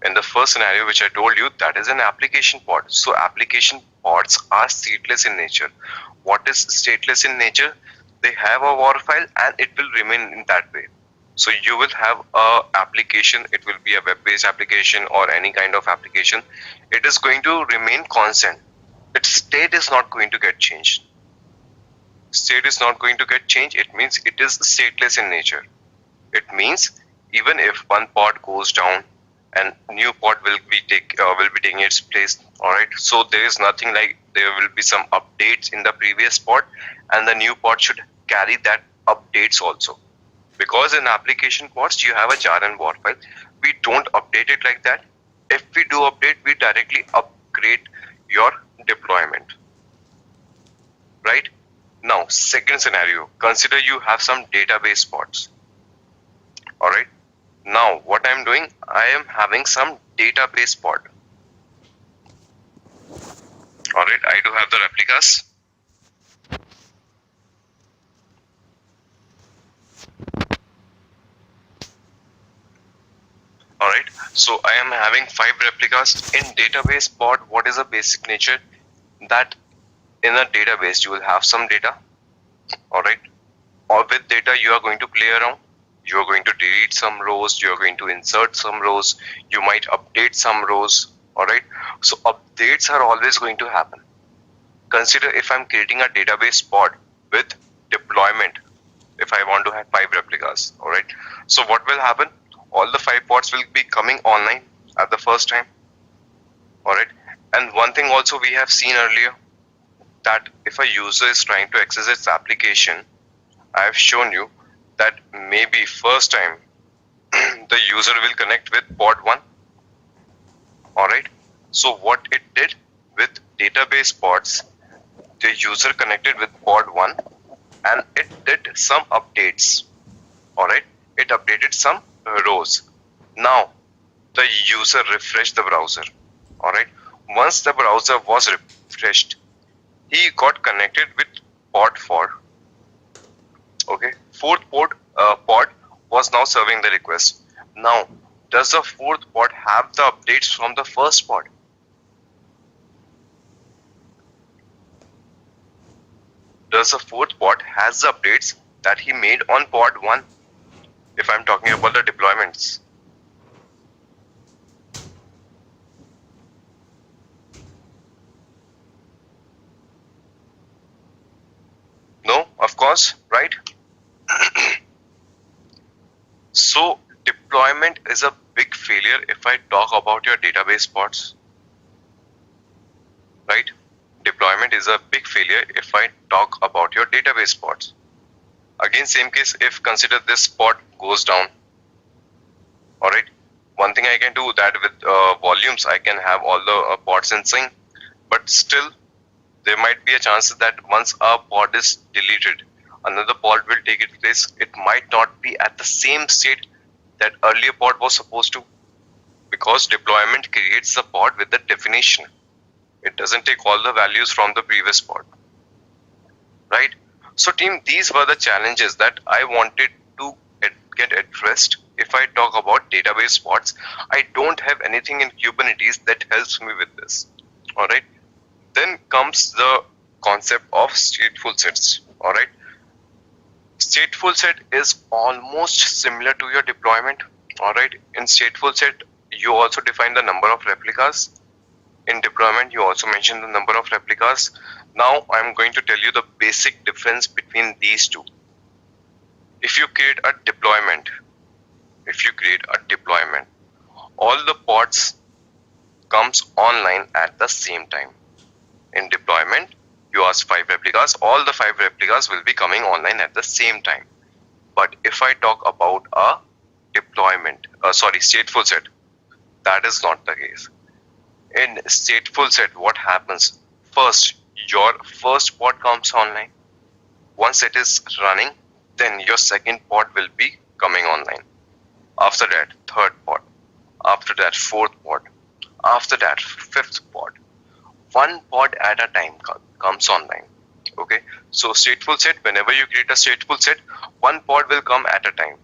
Speaker 2: In the first scenario which I told you, that is an application pod. So application pods are stateless in nature. What is stateless in nature? They have a WAR file and it will remain in that way. So you will have a application, it will be a web-based application or any kind of application. It is going to remain constant. Its state is not going to get changed. State is not going to get changed. It means it is stateless in nature. It means even if one pod goes down and new pod will be taking its place. All right. So there is nothing like there will be some updates in the previous pod, and the new pod should carry that updates also. Because in application pods you have a jar and war file. We don't update it like that. If we do update, we directly upgrade your deployment. Right? Now, second scenario, consider you have some database pods. Alright. Now, what I'm doing, I am having some database pod. Alright, I do have the replicas. Alright, so I am having 5 replicas. In database pod, what is the basic nature? That in a database, you will have some data. Alright, or with data, you are going to play around. You are going to delete some rows, you are going to insert some rows, you might update some rows. Alright, so updates are always going to happen. Consider if I'm creating a database pod with deployment, if I want to have 5 replicas. Alright, so what will happen? All the 5 pods will be coming online at the first time. Alright, and one thing also we have seen earlier, that if a user is trying to access its application, I have shown you that maybe first time the user will connect with pod 1. Alright, so what it did with database pods, the user connected with pod 1 and it did some updates. Alright, it updated some rows. Now the user refreshed the browser. Alright, once the browser was refreshed, he got connected with pod 4. Okay, fourth pod was now serving the request. Now, does the fourth pod have the updates from the first pod? Does the fourth pod has the updates that he made on pod 1? If I'm talking about the deployments. No, of course, right? So deployment is a big failure if I talk about your database pods. Right? Deployment is a big failure if I talk about your database pods. Again, same case, if consider this pod goes down. Alright, one thing I can do that with volumes, I can have all the pods in sync, but still there might be a chance that once a pod is deleted, another pod will take its place. It might not be at the same state that earlier pod was supposed to, because deployment creates the pod with the definition. It doesn't take all the values from the previous pod. Right? So team, these were the challenges that I wanted to get addressed. If I talk about database pods, I don't have anything in Kubernetes that helps me with this. Alright. Then comes the concept of stateful sets. Alright. Stateful set is almost similar to your deployment. Alright. In stateful set, you also define the number of replicas. In deployment, you also mention the number of replicas. Now I'm going to tell you the basic difference between these two. If you create a deployment, all the pods comes online at the same time. In deployment, you ask 5 replicas, all the 5 replicas will be coming online at the same time. But if I talk about a stateful set, that is not the case. In stateful set, what happens? First, your first pod comes online. Once it is running, then your second pod will be coming online. After that, third pod. After that, fourth pod. After that, fifth pod. One pod at a time comes online. Okay, so stateful set, whenever you create a stateful set, one pod will come at a time.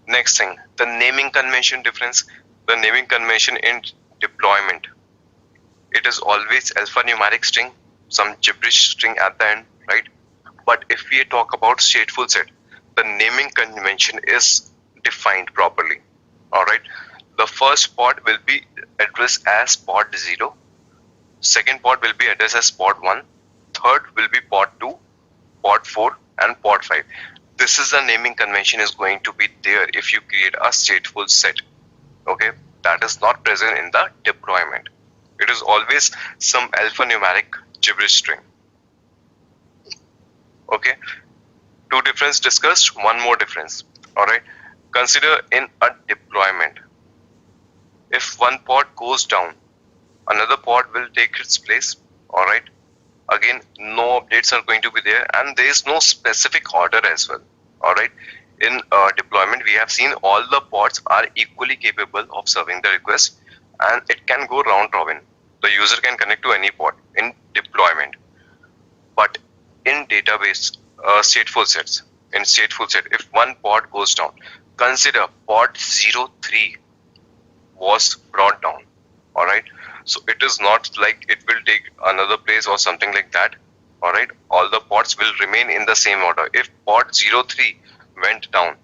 Speaker 2: Next thing, the naming convention difference. The naming convention in deployment, it is always alphanumeric string, some gibberish string at the end, right? But if we talk about stateful set, the naming convention is defined properly. All right, the first pod will be addressed as pod 0, second pod will be addressed as pod 1, third will be pod 2, pod 4 and pod 5. This is the naming convention is going to be there if you create a stateful set. Okay, that is not present in the deployment. It is always some alphanumeric gibberish string. Okay, two difference discussed, one more difference. All right. Consider in a deployment, if one pod goes down, another pod will take its place. All right. Again, no updates are going to be there, and there is no specific order as well. All right. In deployment, we have seen all the pods are equally capable of serving the request, and it can go round robin. The user can connect to any pod in deployment. But in database, stateful set, if one pod goes down, consider pod 03 was brought down. All right. So it is not like it will take another place or something like that. All right. All the pods will remain in the same order. If pod 03 went down,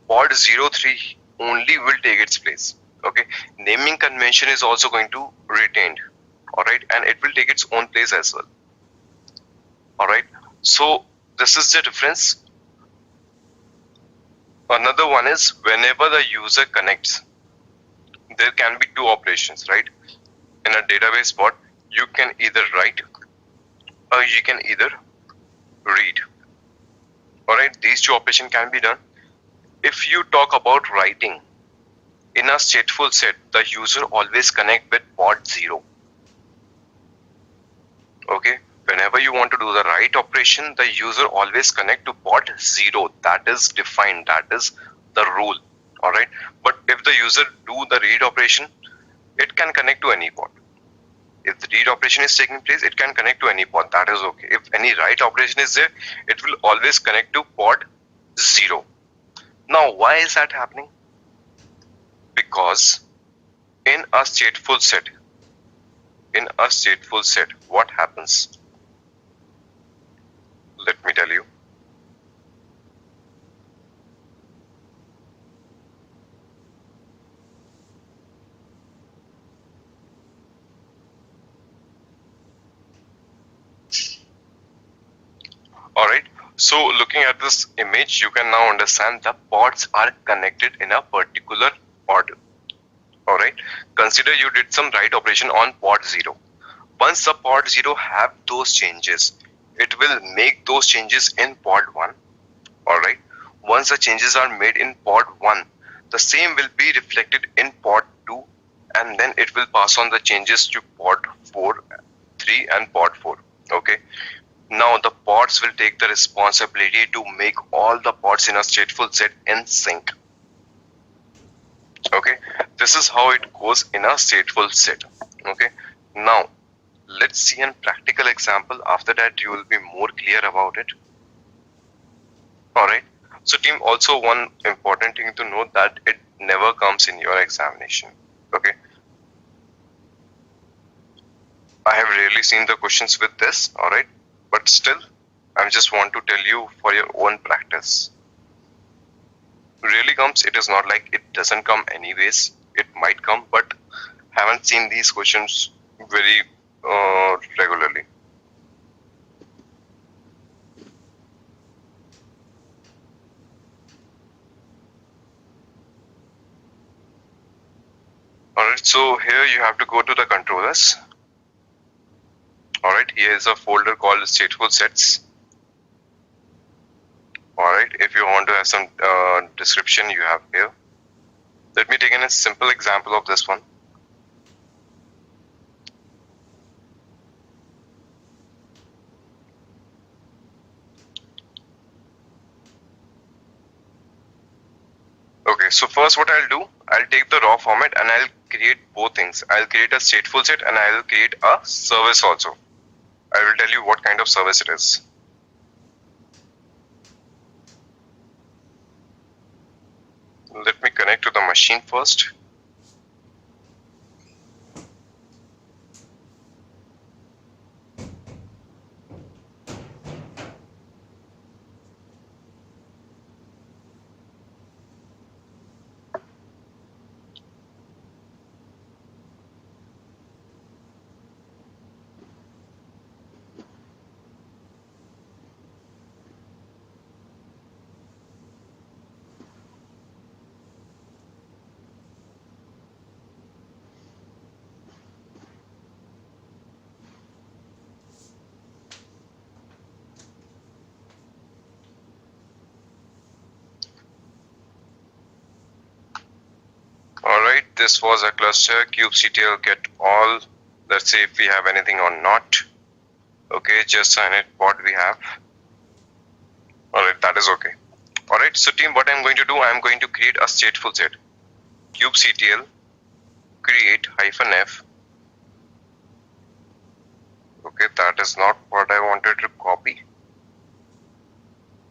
Speaker 2: pod 03 only will take its place. Okay. Naming convention is also going to retained. All right. And it will take its own place as well. All right. So this is the difference. Another one is whenever the user connects, there can be two operations, right? In a database pod, you can either write or you can either read. All right, these two operations can be done. If you talk about writing, in a stateful set, the user always connect with pod 0. Okay, whenever you want to do the write operation, the user always connect to pod 0. That is defined, that is the rule. All right, but if the user do the read operation, it can connect to any pod. If the read operation is taking place, it can connect to any pod. That is okay. If any write operation is there, it will always connect to pod 0. Now, why is that happening? Because in a stateful set, what happens? Let me tell you. All right. So looking at this image, you can now understand the pods are connected in a particular order. All right. Consider you did some write operation on pod 0. Once the pod 0 have those changes, it will make those changes in pod 1. All right. Once the changes are made in pod 1, the same will be reflected in pod 2, and then it will pass on the changes to pod 4, 3 and pod 4. Okay. Now the pods will take the responsibility to make all the pods in a stateful set in sync. Okay, this is how it goes in a stateful set. Okay, now let's see a practical example. After that, you will be more clear about it. All right. So team, also one important thing to note that it never comes in your examination. Okay. I have rarely seen the questions with this. All right. But still, I just want to tell you for your own practice. Really comes, it is not like it doesn't come anyways. It might come, but haven't seen these questions very regularly. Alright, so here you have to go to the controllers. Alright, here is a folder called stateful sets. Alright, if you want to have some description, you have here. Let me take a simple example of this one. Okay, so first what I'll do, I'll take the raw format and I'll create both things. I'll create a stateful set and I'll create a service also. I will tell you what kind of service it is. Let me connect to the machine first. Alright, this was a cluster, kubectl get all. Let's see if we have anything or not. Okay, just init pod we have. Alright, that is okay. Alright, so team, what I'm going to do, I'm going to create a stateful set. Kubectl create -f. Okay, that is not what I wanted to copy.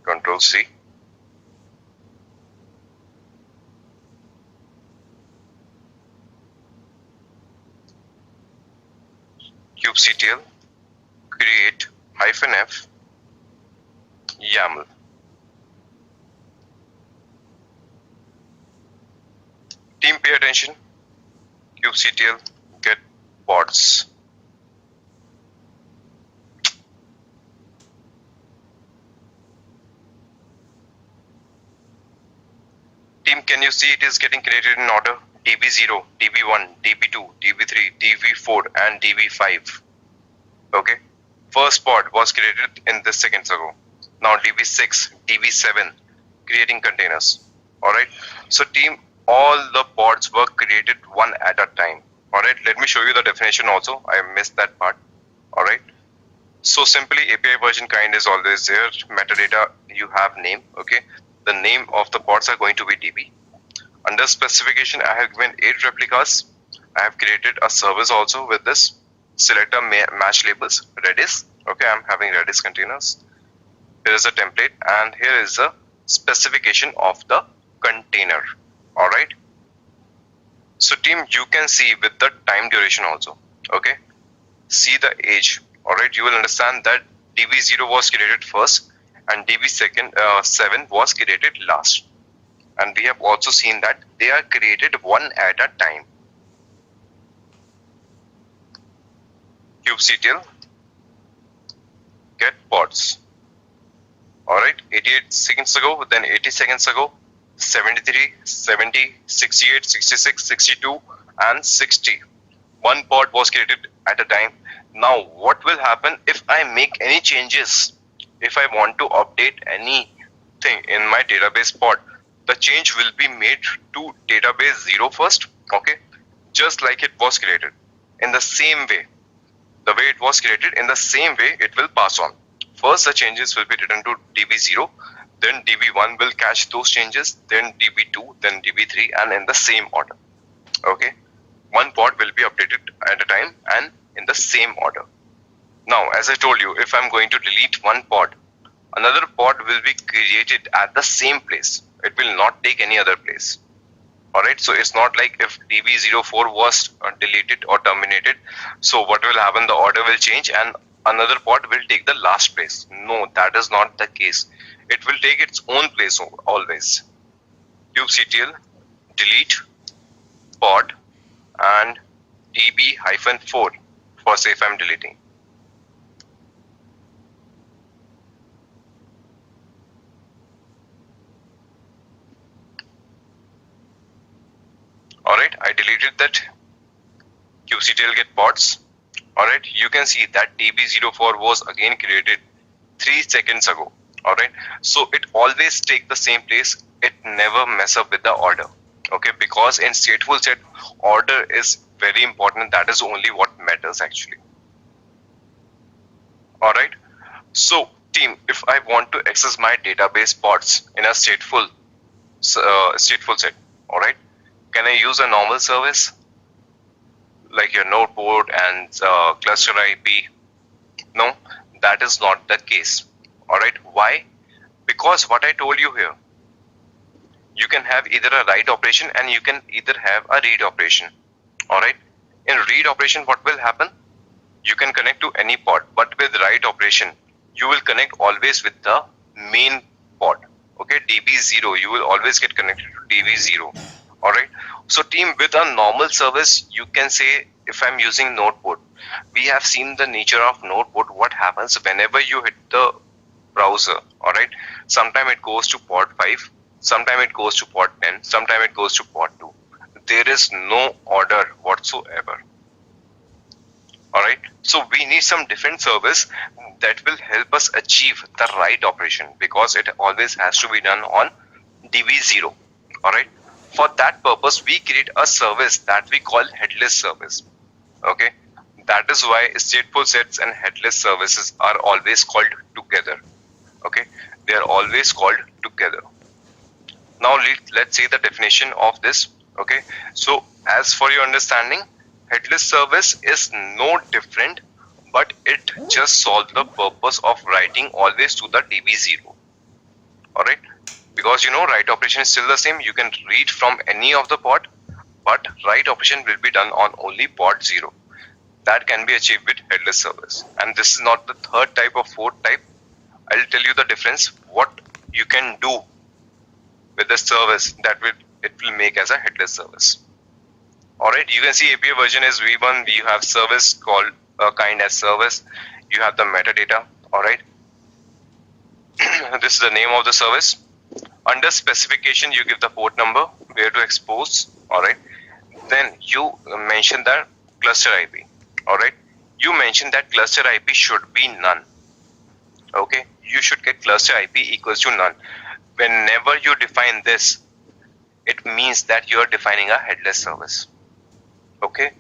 Speaker 2: Control C. Kubectl create -f YAML. Team, pay attention. Kubectl get pods. Team, can you see it is getting created in order? DB0, DB1, DB2, DB3, DB4 and DB5. Okay. First pod was created in this seconds ago. Now DB6, DB7 creating containers. Alright. So team, all the pods were created one at a time. Alright. Let me show you the definition also. I missed that part. Alright. So simply API version kind is always there. Metadata, you have name. Okay. The name of the pods are going to be DB. Under specification, I have given 8 replicas. I have created a service also with this. Select a match labels, Redis. Okay, I'm having Redis containers. Here is a template and here is a specification of the container. Alright. So team, you can see with the time duration also. Okay. See the age. Alright, you will understand that DB0 was created first and DB7 was created last. And we have also seen that they are created one at a time. Kubectl get pods. Alright, 88 seconds ago, then 80 seconds ago, 73, 70, 68, 66, 62 and 60. One pod was created at a time. Now what will happen if I make any changes? If I want to update anything in my database pod, the change will be made to database 0 first, okay, just like it was created. In the same way, the way it was created, in the same way it will pass on. First the changes will be written to DB0, then DB1 will catch those changes, then DB2, then DB3 and in the same order. Okay, one pod will be updated at a time and in the same order. Now as I told you, if I'm going to delete one pod, another pod will be created at the same place. It will not take any other place. Alright, so it's not like if DB04 was deleted or terminated, so what will happen, the order will change and another pod will take the last place. No, that is not the case. It will take its own place always. Kubectl delete pod and DB-4 for say if I'm deleting. Alright, I deleted that. Kubectl get pods. Alright, you can see that DB04 was again created 3 seconds ago. Alright, so it always take the same place. It never mess up with the order. Okay, because in StatefulSet, order is very important. That is only what matters actually. Alright, so team, if I want to access my database pods in a stateful set, alright, can I use a normal service like your node port and cluster IP? No, that is not the case. Alright, why? Because what I told you here, you can have either a write operation and you can either have a read operation. Alright, in read operation what will happen? You can connect to any pod, but with write operation, you will connect always with the main pod. Okay, DB0, you will always get connected to DB0. Alright, so team, with a normal service, you can say if I'm using node port, we have seen the nature of node port. What happens whenever you hit the browser, alright, sometime it goes to port 5, sometime it goes to port 10, sometime it goes to port 2. There is no order whatsoever. Alright, so we need some different service that will help us achieve the right operation, because it always has to be done on DB0. Alright, For that purpose, we create a service that we call headless service. Okay, that is why stateful sets and headless services are always called together. Okay, they are always called together. Now let's see the definition of this. Okay, so as for your understanding, headless service is no different, but it just solves the purpose of writing always to the DB0. Alright, because write operation is still the same. You can read from any of the pod, but write operation will be done on only pod 0. That can be achieved with headless service. And this is not the third type or fourth type. I'll tell you the difference, what you can do with the service that it will make as a headless service. Alright, you can see API version is V1. You have service called kind as service. You have the metadata. Alright, this is the name of the service. Under specification, you give the port number, where to expose. Alright, then you mention the cluster IP. Alright, you mention that cluster IP should be none. Okay, you should get cluster IP equals to none. Whenever you define this, it means that you are defining a headless service. Okay,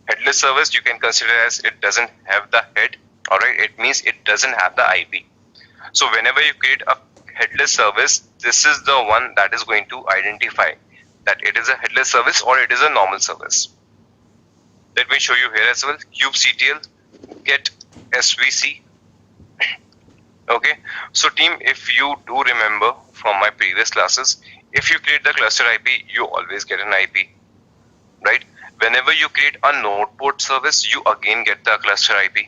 Speaker 2: headless service you can consider as it doesn't have the head. Alright, it means it doesn't have the IP. So whenever you create a headless service, this is the one that is going to identify that it is a headless service or it is a normal service. Let me show you here as well. kubectl get svc. Okay, so team, if you do remember from my previous classes, if you create the cluster IP, you always get an IP, right? Whenever you create a node port service, you again get the cluster IP.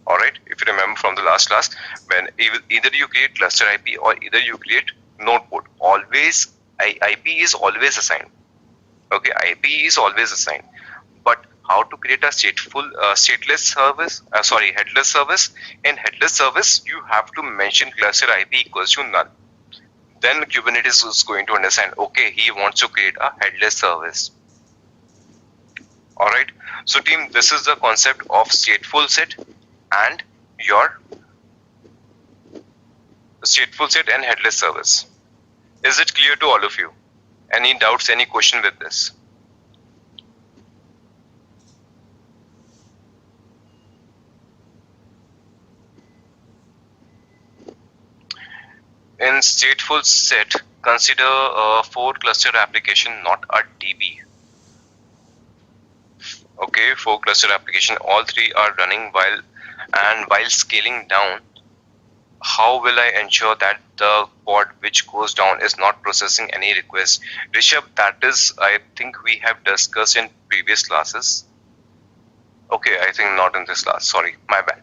Speaker 2: Alright, if you remember from the last class, when either you create cluster IP or either you create node port, always IP is always assigned. Okay, IP is always assigned. But how to create a stateless service? Headless service. In headless service, you have to mention cluster IP equals to none. Then Kubernetes is going to understand, okay, he wants to create a headless service. Alright, so team, this is the concept of stateful set and your stateful set and headless service. Is it clear to all of you? Any doubts, any question with this? In stateful set, consider a 4 cluster application, not a DB. Okay, 4 cluster application, all 3 are running while scaling down. How will I ensure that the pod which goes down is not processing any request? Rishabh, that is, I think we have discussed in previous classes. Okay, I think not in this class, sorry, my bad.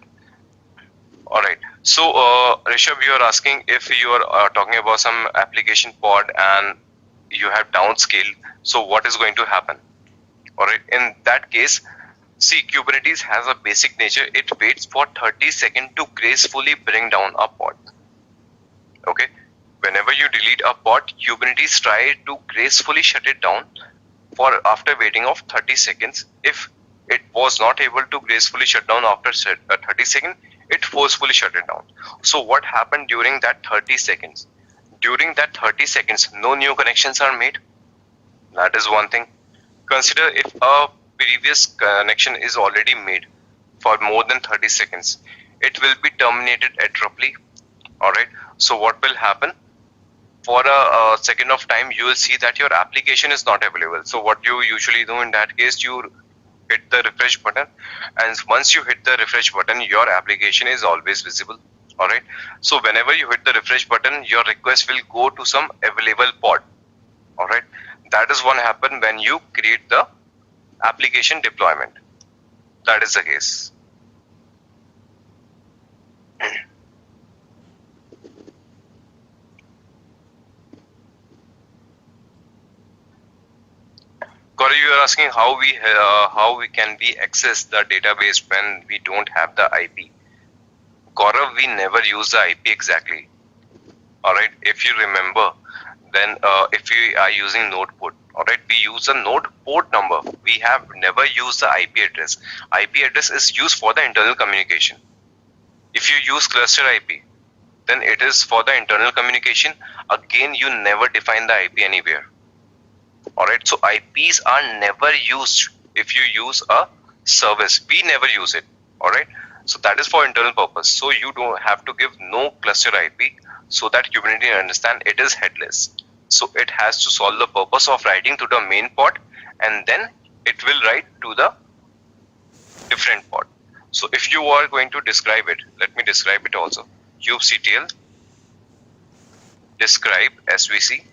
Speaker 2: Alright, so Rishabh, you are asking if you are talking about some application pod and you have downscaled, so what is going to happen? Alright, in that case, see, Kubernetes has a basic nature. It waits for 30 seconds to gracefully bring down a pod. Okay, whenever you delete a pod, Kubernetes try to gracefully shut it down for after waiting of 30 seconds. If it was not able to gracefully shut down after 30 seconds, it forcefully shut it down. So what happened during that 30 seconds? During that 30 seconds, no new connections are made. That is one thing. Consider if a previous connection is already made for more than 30 seconds, it will be terminated abruptly. Alright, so what will happen? For a second of time, you will see that your application is not available. So what you usually do in that case, you hit the refresh button, and once you hit the refresh button, your application is always visible. Alright, so whenever you hit the refresh button, your request will go to some available pod. Alright, that is what happens when you create the application deployment. That is the case. Gaurav, you are asking how we can be access the database when we don't have the IP. Gaurav, we never use the IP exactly. Alright, if you remember, then if we are using node port, alright, we use a node port number. We have never used the IP address. IP address is used for the internal communication. If you use cluster IP, then it is for the internal communication. Again, you never define the IP anywhere. Alright, so IPs are never used if you use a service. We never use it. Alright, so that is for internal purpose. So you don't have to give no cluster IP so that Kubernetes understand it is headless. So it has to solve the purpose of writing to the main pod, and then it will write to the different pod. So if you are going to describe it, let me describe it also. kubectl describe svc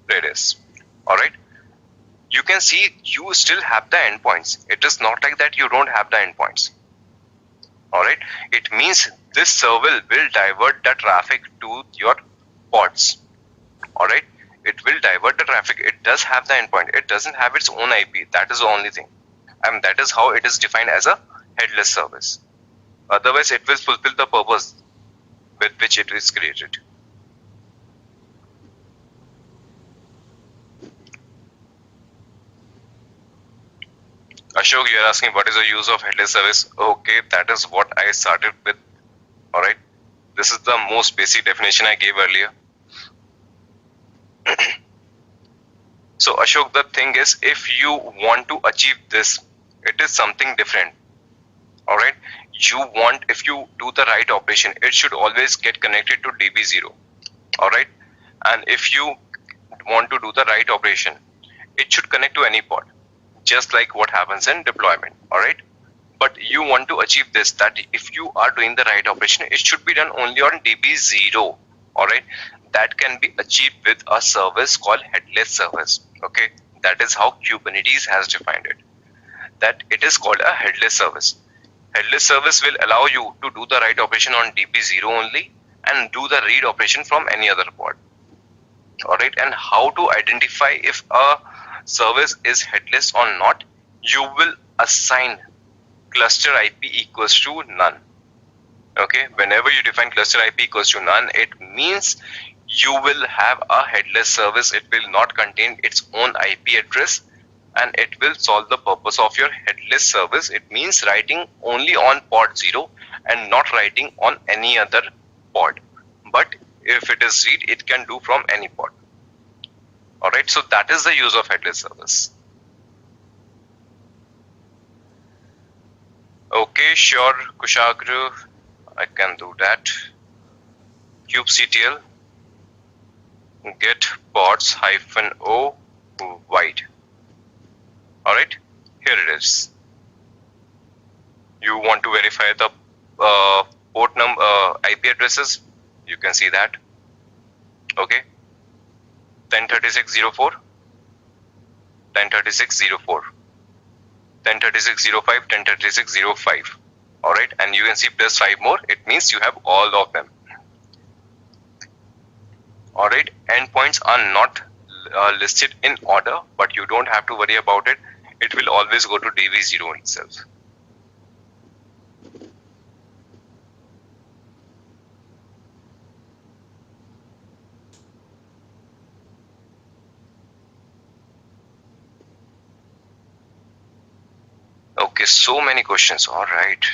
Speaker 2: Redis. Alright, you can see you still have the endpoints. It is not like that you don't have the endpoints. Alright, it means this server will divert the traffic to your pods. Alright, it will divert the traffic. It does have the endpoint. It doesn't have its own IP. That is the only thing. And that is how it is defined as a headless service. Otherwise, it will fulfill the purpose with which it is created. Ashok, you are asking what is the use of headless service? Okay, that is what I started with. Alright, this is the most basic definition I gave earlier. So Ashok, the thing is, if you want to achieve this, it is something different. Alright, if you do the right operation, it should always get connected to DB0. Alright, and if you want to do the right operation, it should connect to any pod, just like what happens in deployment. Alright, but you want to achieve this, that if you are doing the right operation, it should be done only on DB0. Alright, that can be achieved with a service called headless service. Okay, that is how Kubernetes has defined it, that it is called a headless service. Headless service will allow you to do the write operation on DB0 only and do the read operation from any other pod. Alright, and how to identify if a service is headless or not? You will assign cluster IP equals to none. Okay, whenever you define cluster IP equals to none, it means you will have a headless service. It will not contain its own IP address, and it will solve the purpose of your headless service. It means writing only on pod 0 and not writing on any other pod. But if it is read, it can do from any pod. Alright, so that is the use of headless service. Okay, sure, Kushagru, I can do that. kubectl get pods -o wide. Alright, here it is. You want to verify the port number, IP addresses. You can see that. Okay, 1036.04, 1036.04, 1036.05, 1036.05. Alright, and you can see plus 5 more. It means you have all of them. Alright, endpoints are not listed in order, but you don't have to worry about it. It will always go to DB0 itself. Okay, so many questions. All right.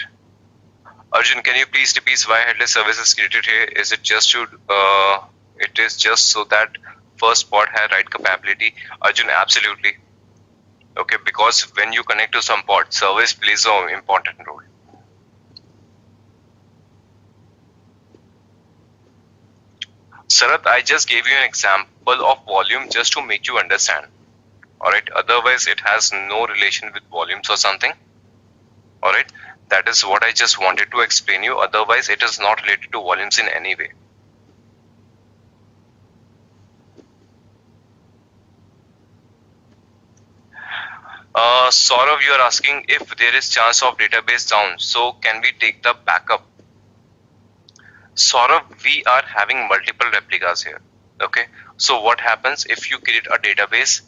Speaker 2: Arjun, can you please repeat why headless service is created here? Is it just to, it is just so that first pod has write capability? Arjun, absolutely. Okay, because when you connect to some pod, service plays an important role. Sarath, I just gave you an example of volume just to make you understand. Alright, otherwise it has no relation with volumes or something. Alright, that is what I just wanted to explain you. Otherwise it is not related to volumes in any way. Saurav, you are asking if there is chance of database down, so can we take the backup? Saurav, we are having multiple replicas here. Okay, so what happens if you create a database?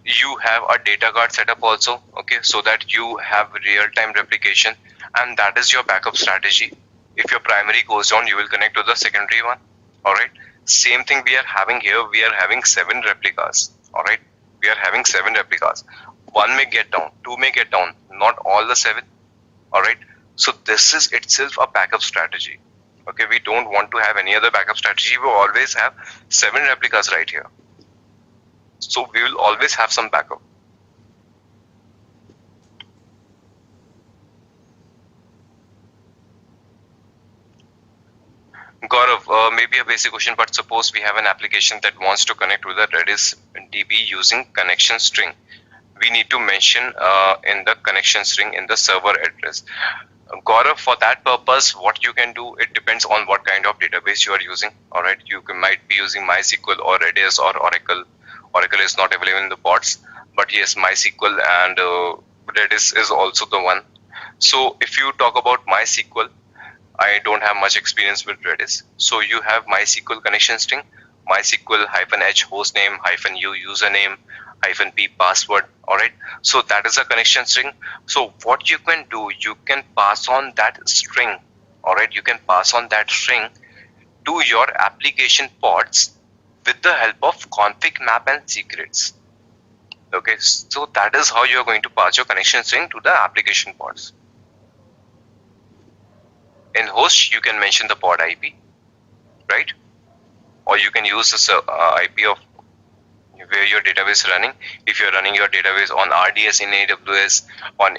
Speaker 2: You have a data guard setup also, okay, so that you have real-time replication, and that is your backup strategy. If your primary goes down, you will connect to the secondary one. All right, same thing we are having here. We are having 7 replicas. All right, we are having 7 replicas. 1 may get down, 2 may get down, not all the 7. All right, so this is itself a backup strategy. Okay, we don't want to have any other backup strategy. We always have 7 replicas right here. So we will always have some backup. Gaurav, maybe a basic question, but suppose we have an application that wants to connect to the Redis DB using connection string. We need to mention in the connection string in the server address. Gaurav, for that purpose, what you can do, it depends on what kind of database you are using. All right, you might be using MySQL or Redis or Oracle. Oracle is not available in the pods, but yes, MySQL and Redis is also the one. So if you talk about MySQL, I don't have much experience with Redis. So you have MySQL connection string, MySQL -h hostname -u username -p password. All right. So that is a connection string. So what you can do, you can pass on that string. All right. You can pass on that string to your application pods with the help of ConfigMap and secrets. Okay. So that is how you are going to pass your connection string to the application pods. In host, you can mention the pod IP, right? Or you can use the IP of where your database is running. If you're running your database on RDS in AWS,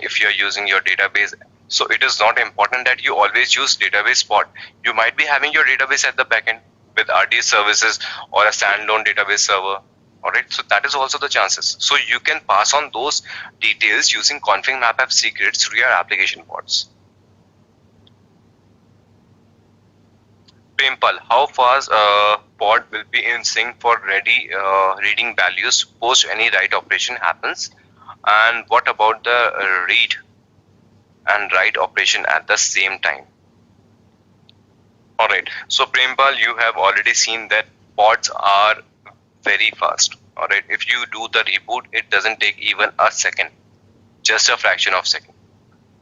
Speaker 2: if you're using your database, so it is not important that you always use database pod. You might be having your database at the backend with RDS services or a standalone database server. All right, so that is also the chances. So you can pass on those details using ConfigMap secrets to your application pods. Prempal, how fast pod will be in sync for reading values post any write operation happens, and what about the read and write operation at the same time? All right, so Prempal, you have already seen that pods are very fast. All right, if you do the reboot, it doesn't take even a second, just a fraction of a second.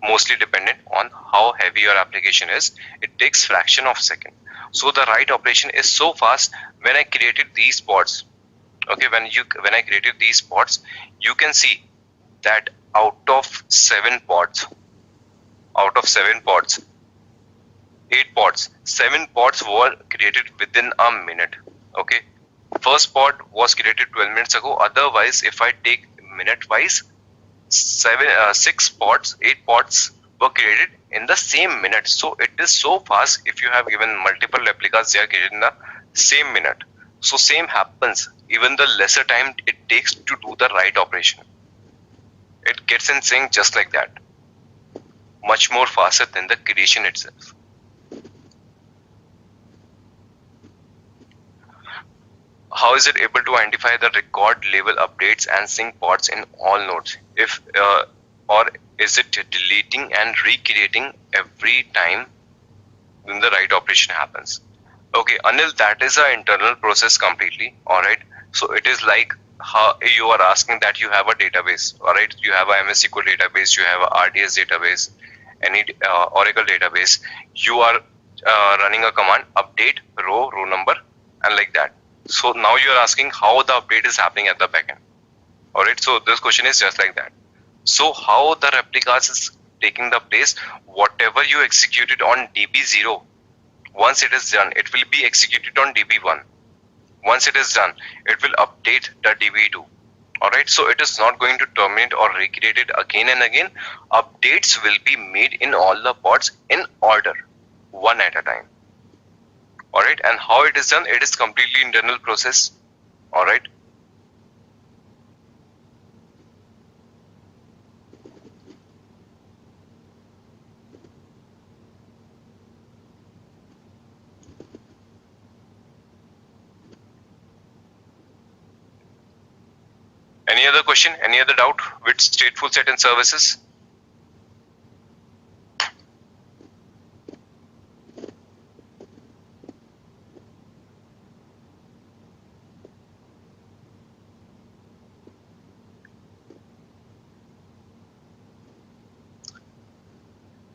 Speaker 2: Mostly dependent on how heavy your application is, it takes fraction of a second. So the write operation is so fast. When I created these pods, okay, when I created these pods, you can see that out of 7 pods, 8 pods, 7 pods were created within a minute. Okay, first pod was created 12 minutes ago. Otherwise, if I take minute wise, 8 pods were created in the same minute. So it is so fast. If you have given multiple replicas, they are created in the same minute. So same happens. Even the lesser time it takes to do the write operation, it gets in sync just like that. Much more faster than the creation itself. How is it able to identify the record level updates and sync pods in all nodes? Or is it deleting and recreating every time when the write operation happens? Okay, Anil, that is an internal process completely. All right. So it is like how you are asking that you have a database. All right. You have a MS SQL database. You have a RDS database, any Oracle database. You are running a command update row number and like that. So now you are asking how the update is happening at the backend. All right. So this question is just like that. So how the replicas is taking the place, whatever you executed on DB0, once it is done, it will be executed on DB1. Once it is done, it will update the DB2. All right. So it is not going to terminate or recreate it again and again. Updates will be made in all the pods in order, one at a time. All right. And how it is done, it is completely internal process. All right. Any other question? Any other doubt with StatefulSet and services?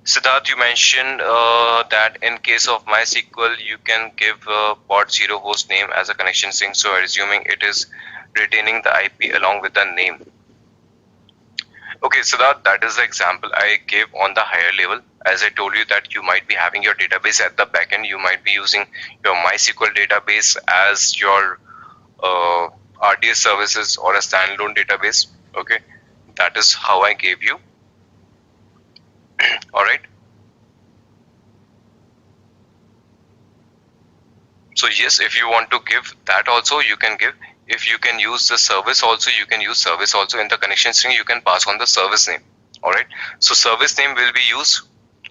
Speaker 2: Siddharth, you mentioned that in case of MySQL, you can give pod 0 host name as a connection string. So assuming it is retaining the IP along with the name. Okay, Siddharth, that is the example I gave on the higher level. As I told you that you might be having your database at the backend. You might be using your MySQL database as your RDS services or a standalone database. Okay, that is how I gave you. All right. So yes, if you want to give that also, you can give. If you can use the service also, you can use service also. In the connection string, you can pass on the service name. All right. So service name will be used.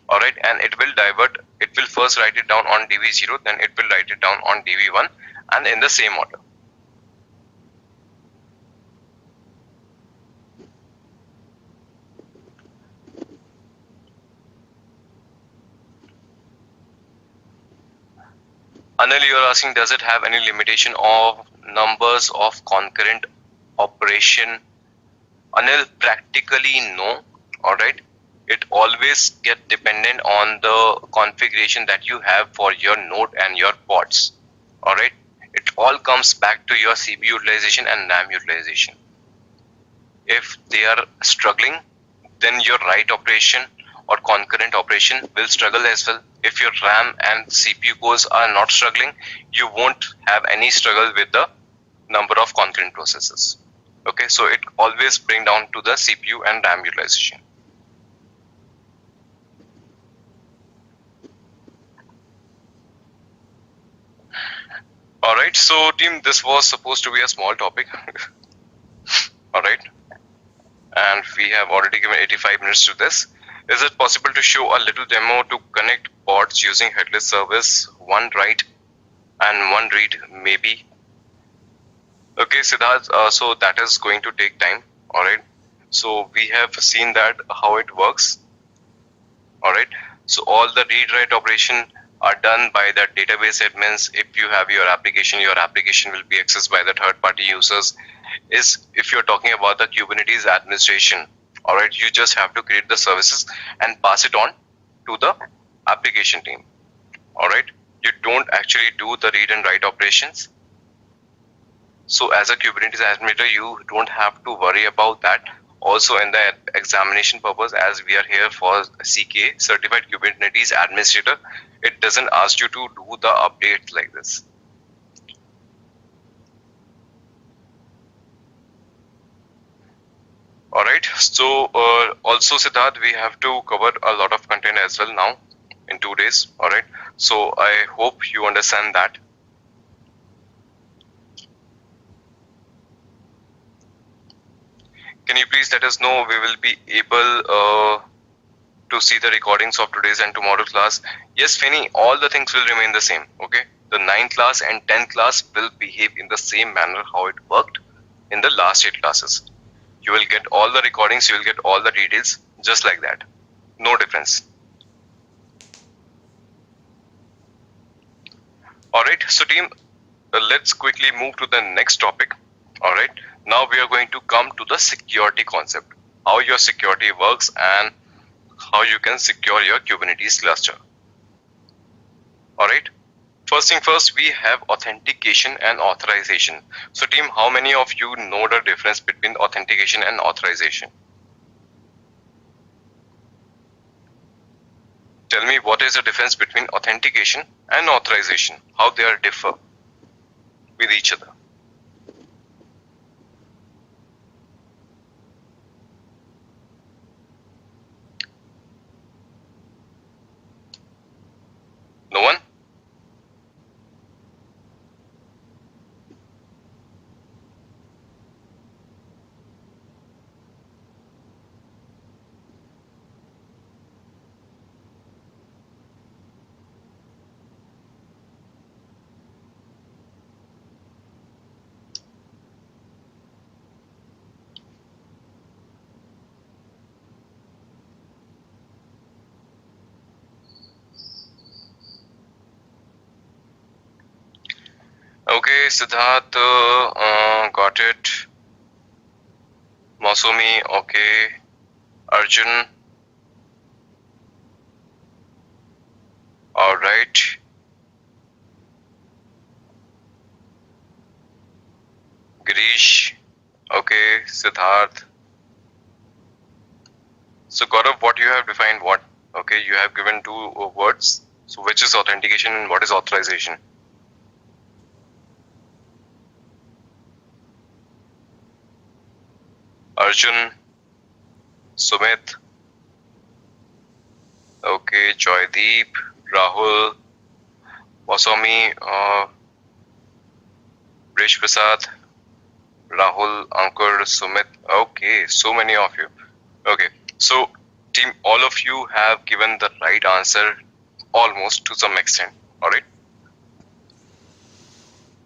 Speaker 2: All right, and it will divert. It will first write it down on DB0, then it will write it down on DB1, and in the same order. Anil, you are asking, does it have any limitation of numbers of concurrent operation? Anil, practically no. All right, it always get dependent on the configuration that you have for your node and your pods. All right, it all comes back to your CPU utilization and RAM utilization. If they are struggling, then your write operation or concurrent operation will struggle as well. If your RAM and CPU cores are not struggling, you won't have any struggle with the number of concurrent processes. Okay, so it always bring down to the CPU and RAM utilization. All right, so team, this was supposed to be a small topic. All right, and we have already given 85 minutes to this. Is it possible to show a little demo to connect pods using headless service, one write and one read maybe? Okay, Siddharth, so that is going to take time. All right, so we have seen that how it works. All right, so all the read write operation are done by the database admins. If you have your application will be accessed by the third party users. Is if you're talking about the Kubernetes administration, all right, you just have to create the services and pass it on to the application team. All right, you don't actually do the read and write operations. So as a Kubernetes administrator, you don't have to worry about that. Also, in the examination purpose, as we are here for CKA, Certified Kubernetes Administrator, it doesn't ask you to do the updates like this. All right, so also Siddharth, we have to cover a lot of content as well now in 2 days. All right, so I hope you understand that. Can you please let us know we will be able to see the recordings of today's and tomorrow's class? Yes, Finny, all the things will remain the same. Okay, the 9th class and 10th class will behave in the same manner how it worked in the last 8 classes. You will get all the recordings, you will get all the details just like that. No difference. All right, so team, let's quickly move to the next topic. All right, now we are going to come to the security concept, how your security works and how you can secure your Kubernetes cluster. All right, first thing first, we have authentication and authorization. So team, how many of you know the difference between authentication and authorization? Tell me, what is the difference between authentication and authorization? How they are differ with each other? No one? Okay, Siddharth, got it. Masumi, okay. Arjun. All right. Girish, okay. Siddharth. So Gaurav, what you have defined what? Okay, you have given 2 words. So which is authentication and what is authorization? Arjun, Sumit, okay, Joydeep, Rahul, Wasami, Rish Prasad, Rahul, Ankur, Sumit. Okay, so many of you. Okay, so team, all of you have given the right answer almost to some extent. All right.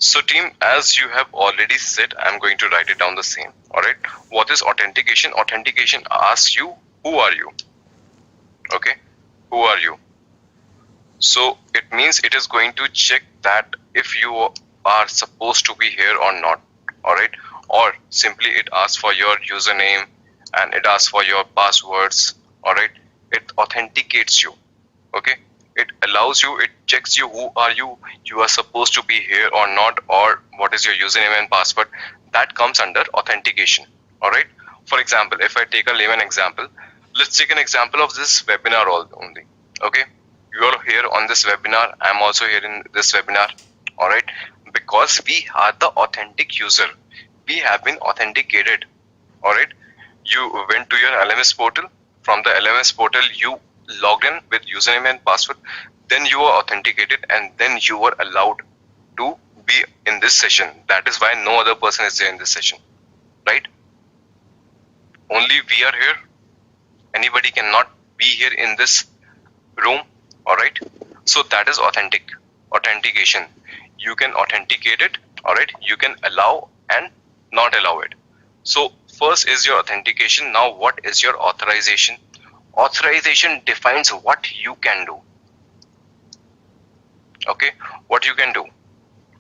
Speaker 2: So team, as you have already said, I'm going to write it down the same. All right. What is authentication? Authentication asks you, who are you? Okay. Who are you? So it means it is going to check that if you are supposed to be here or not. All right. Or simply it asks for your username and it asks for your passwords. All right. It authenticates you. Okay. It allows you, it checks you, who are you, you are supposed to be here or not, or what is your username and password. That comes under authentication. All right. For example, if I take a layman example, let's take an example of this webinar only. Okay. You are here on this webinar. I'm also here in this webinar. All right. Because we are the authentic user. We have been authenticated. All right. You went to your LMS portal. From the LMS portal, you logged in with username and password. Then you are authenticated and then you are allowed to be in this session. That is why no other person is there in this session. Right. Only we are here. Anybody cannot be here in this room. All right. So that is authentication. You can authenticate it. All right. You can allow and not allow it. So first is your authentication. Now what is your authorization? Authorization defines what you can do. Okay. What you can do.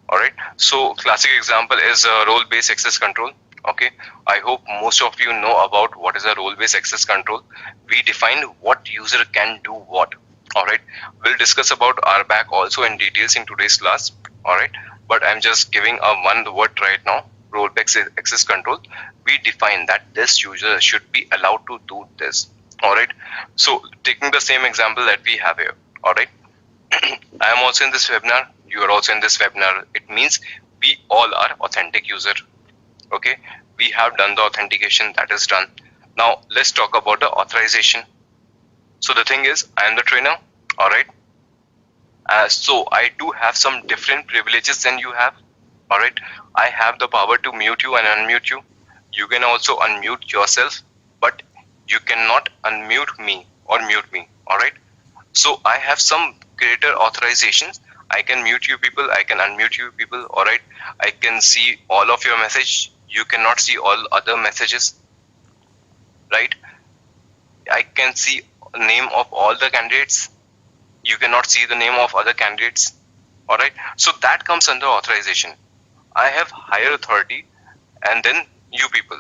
Speaker 2: All right. So classic example is role-based access control. Okay. I hope most of you know about what is a role-based access control. We define what user can do what. All right. We'll discuss about RBAC also in details in today's class. All right. But I'm just giving a one word right now. Role-based access control. We define that this user should be allowed to do this. All right. So taking the same example that we have here. All right. I am also in this webinar. You are also in this webinar. It means we all are authentic user. Okay. We have done the authentication. That is done. Now let's talk about the authorization. So the thing is, I am the trainer. All right. So I do have some different privileges than you have. All right. I have the power to mute you and unmute you. You can also unmute yourself, but you cannot unmute me or mute me. All right. So I have some greater authorizations. I can mute you people. I can unmute you people. All right. I can see all of your message. You cannot see all other messages. Right. I can see name of all the candidates. You cannot see the name of other candidates. All right. So that comes under authorization. I have higher authority and then you people.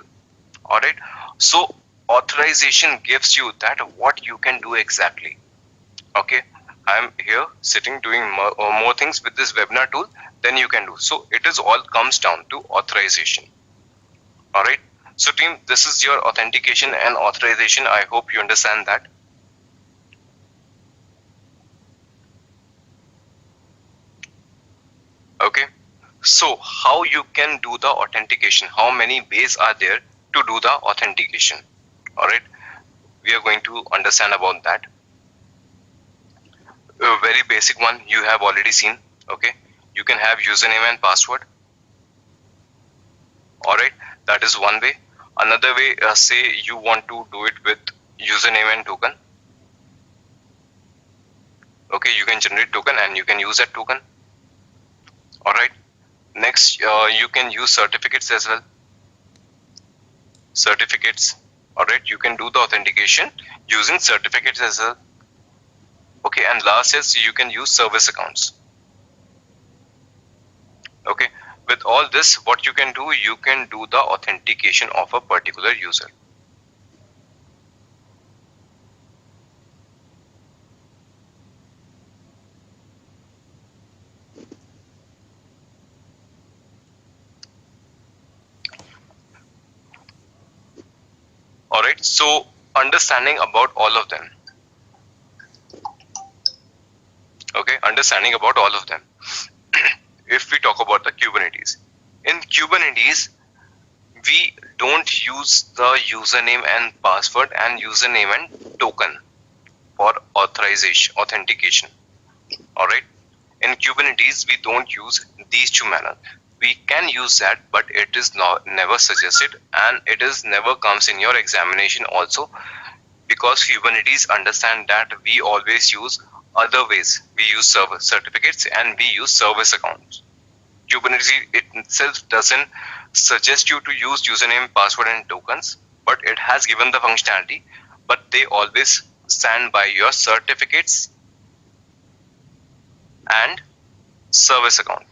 Speaker 2: All right. So authorization gives you that what you can do exactly. Okay. I'm here sitting doing more things with this webinar tool than you can do. So it is all comes down to authorization. All right. So team, this is your authentication and authorization. I hope you understand that. Okay. So how you can do the authentication? How many ways are there to do the authentication? All right. We are going to understand about that. A very basic one you have already seen. Okay. You can have username and password. All right. That is one way. Another way, say you want to do it with username and token. Okay. You can generate token and you can use that token. All right. Next, you can use certificates as well. Certificates. All right. You can do the authentication using certificates as well. Okay. And last is you can use service accounts. Okay. With all this, what you can do, you can do the authentication of a particular user. All right, so understanding about all of them. Okay, understanding about all of them. If we talk about the Kubernetes, in Kubernetes, we don't use the username and password and username and token for authentication. All right. In Kubernetes, we don't use these two methods. We can use that, but it is never suggested, and it is never comes in your examination also, because Kubernetes understand that we always use other ways. We use server certificates and we use service accounts. Kubernetes itself doesn't suggest you to use username, password, and tokens, but it has given the functionality. But they always stand by your certificates and service account.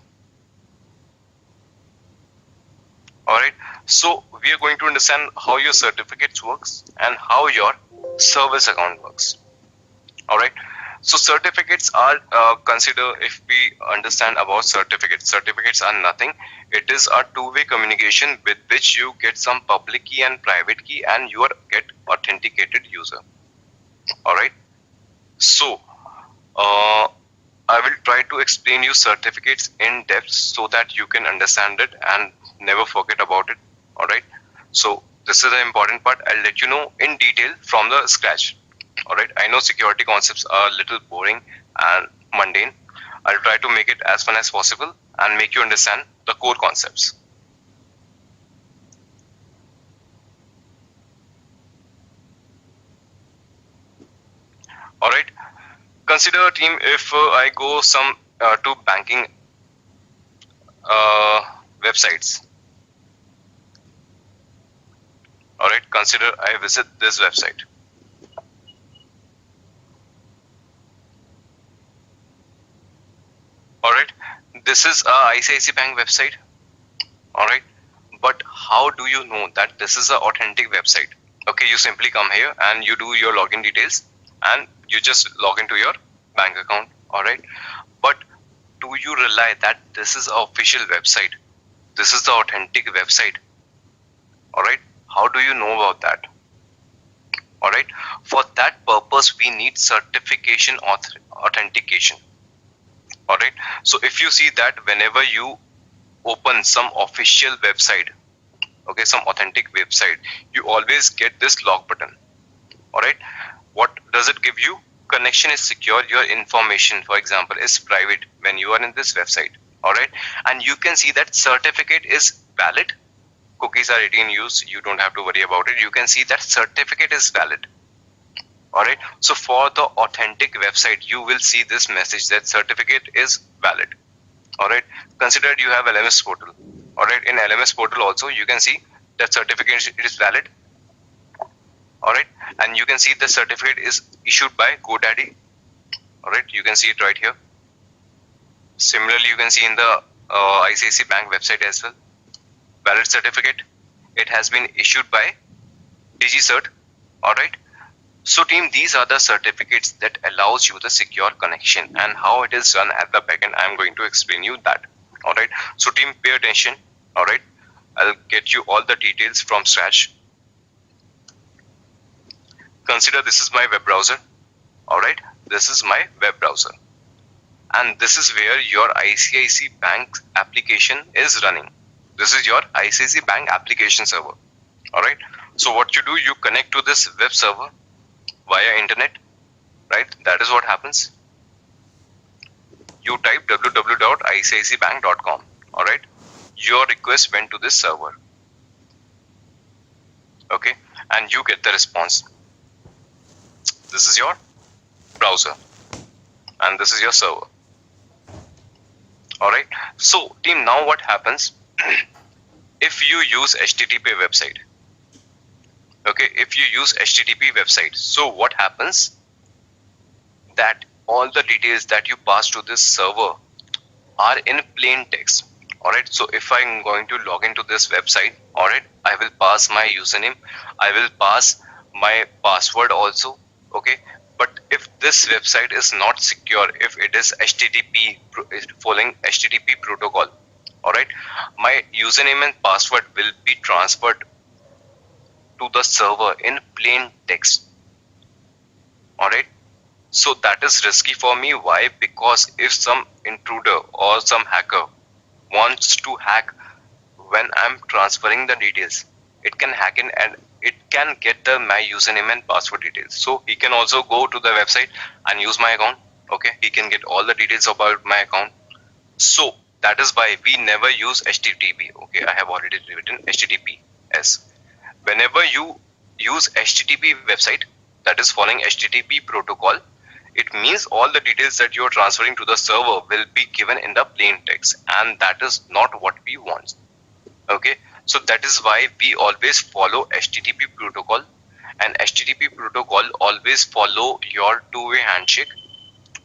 Speaker 2: Alright, so we are going to understand how your certificates works and how your service account works. Alright, so certificates are consider, if we understand about certificates are nothing. It is a two-way communication with which you get some public key and private key, and you get authenticated user. Alright, so I will try to explain you certificates in depth so that you can understand it and never forget about it. Alright, so this is the important part. I'll let you know in detail from the scratch. Alright, I know security concepts are a little boring and mundane. I'll try to make it as fun as possible and make you understand the core concepts. Alright, consider, team, if I go to banking websites. Alright, consider I visit this website. Alright, this is a ICICI Bank website. Alright, but how do you know that this is an authentic website? Okay, you simply come here and you do your login details and you just log into your bank account. Alright, but do you rely that this is an official website? This is the authentic website. Alright, how do you know about that? Alright, for that purpose we need certification authentication. Alright, so if you see that whenever you open some official website, okay, some authentic website, you always get this lock button. Alright, what does it give you? Connection is secure, your information, for example, is private when you are in this website. Alright, and you can see that certificate is valid. Cookies are 18 use, you don't have to worry about it. You can see that certificate is valid. Alright, so for the authentic website, you will see this message that certificate is valid. Alright, consider you have LMS portal. Alright, in LMS portal also you can see that certificate is valid. Alright, and you can see the certificate is issued by GoDaddy. Alright, you can see it right here. Similarly, you can see in the ICICI Bank website as well. Valid certificate. It has been issued by DigiCert. Alright. So team, these are the certificates that allows you the secure connection, and how it is done at the backend, I am going to explain you that. Alright. So team, pay attention. Alright. I'll get you all the details from scratch. Consider this is my web browser. Alright. This is my web browser. And this is where your ICICI Bank application is running. This is your ICICI Bank application server. Alright. So what you do, you connect to this web server via internet, right? That is what happens. You type www.icicbank.com. Alright. Your request went to this server. Okay. And you get the response. This is your browser. And this is your server. Alright. So team, now what happens if you use HTTP website? Okay, if you use HTTP website, so what happens that all the details that you pass to this server are in plain text. Alright, so if I'm going to log into this website, alright, I will pass my username, I will pass my password also. Okay, but if this website is not secure, if it is HTTP, following HTTP protocol, alright, my username and password will be transferred to the server in plain text. Alright, so that is risky for me. Why? Because if some intruder or some hacker wants to hack when I'm transferring the details, it can hack in and it can get my username and password details. So he can also go to the website and use my account. Okay, he can get all the details about my account. So that is why we never use HTTP. Okay, I have already written HTTPS. Whenever you use HTTP website, that is following HTTP protocol, it means all the details that you are transferring to the server will be given in the plain text, and that is not what we want. Okay, so that is why we always follow HTTP protocol, and HTTP protocol always follow your two-way handshake.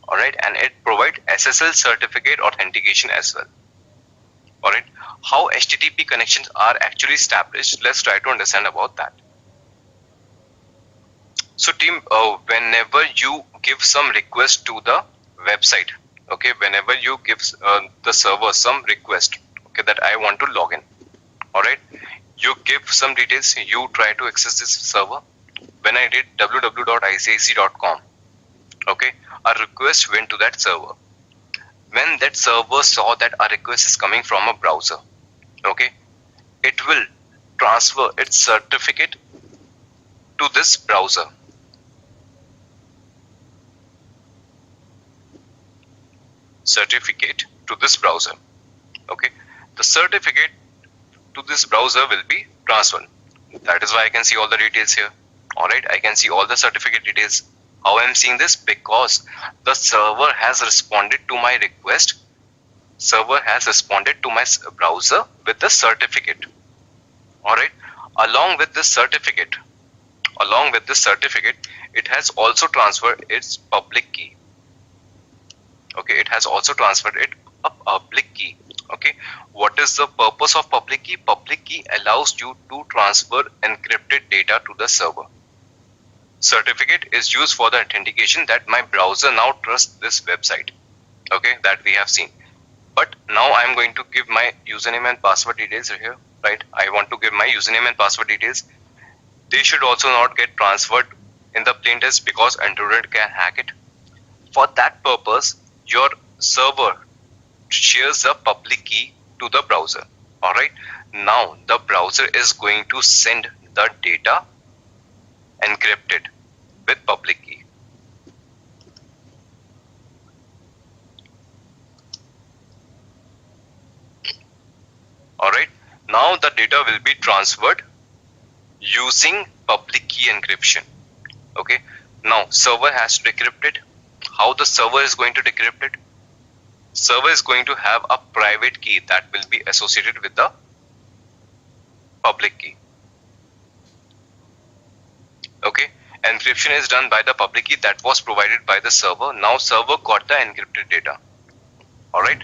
Speaker 2: Alright, and it provides SSL certificate authentication as well. Alright, how HTTP connections are actually established, let's try to understand about that. So team, whenever you give some request to the website, okay, whenever you give the server some request, okay, that I want to log in, alright, you give some details, you try to access this server. When I did www.icic.com, okay, a request went to that server. When that server saw that a request is coming from a browser, okay, it will transfer its certificate to this browser. Certificate to this browser. Okay, the certificate to this browser will be transferred. That is why I can see all the details here. Alright, I can see all the certificate details. How I am seeing this? Because the server has responded to my request. Server has responded to my browser with the certificate. Alright, along with this certificate, it has also transferred its public key. Okay, it has also transferred it a public key. Okay, what is the purpose of public key? Public key allows you to transfer encrypted data to the server. Certificate is used for the authentication that my browser now trusts this website. Okay, that we have seen. But now I am going to give my username and password details here, right? I want to give my username and password details. They should also not get transferred in the plain text because intruder can hack it. For that purpose, your server shares the public key to the browser. Alright, now the browser is going to send the data encrypted with public key. Alright, now the data will be transferred using public key encryption. Okay, now server has to decrypt it. How the server is going to decrypt it? Server is going to have a private key that will be associated with the public key. Okay, encryption is done by the public key that was provided by the server. Now server got the encrypted data. Alright,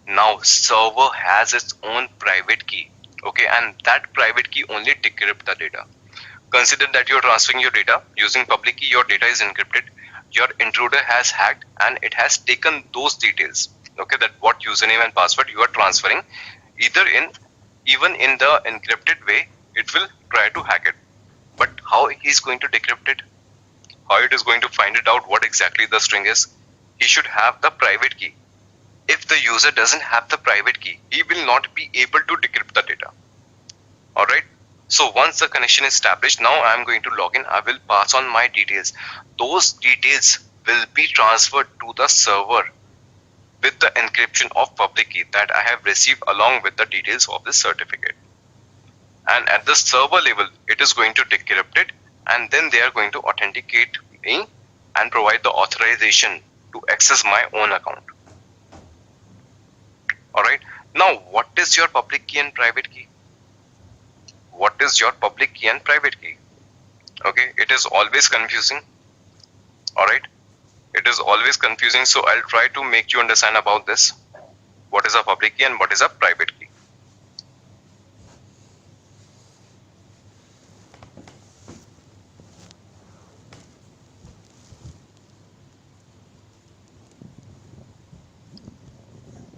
Speaker 2: now server has its own private key. Okay, and that private key only decrypt the data. Consider that you are transferring your data using public key, your data is encrypted. Your intruder has hacked and it has taken those details. Okay, that what username and password you are transferring, even in the encrypted way, it will try to hack it. But how he is going to decrypt it? How it is going to find it out what exactly the string is? He should have the private key. If the user doesn't have the private key, he will not be able to decrypt the data. Alright. So once the connection is established, now I am going to log in. I will pass on my details. Those details will be transferred to the server with the encryption of public key that I have received along with the details of this certificate. And at the server level, it is going to decrypt it, and then they are going to authenticate me and provide the authorization to access my own account. Alright. Now, what is your public key and private key? What is your public key and private key? Okay, it is always confusing. Alright, it is always confusing, so I'll try to make you understand about this. What is a public key and what is a private key?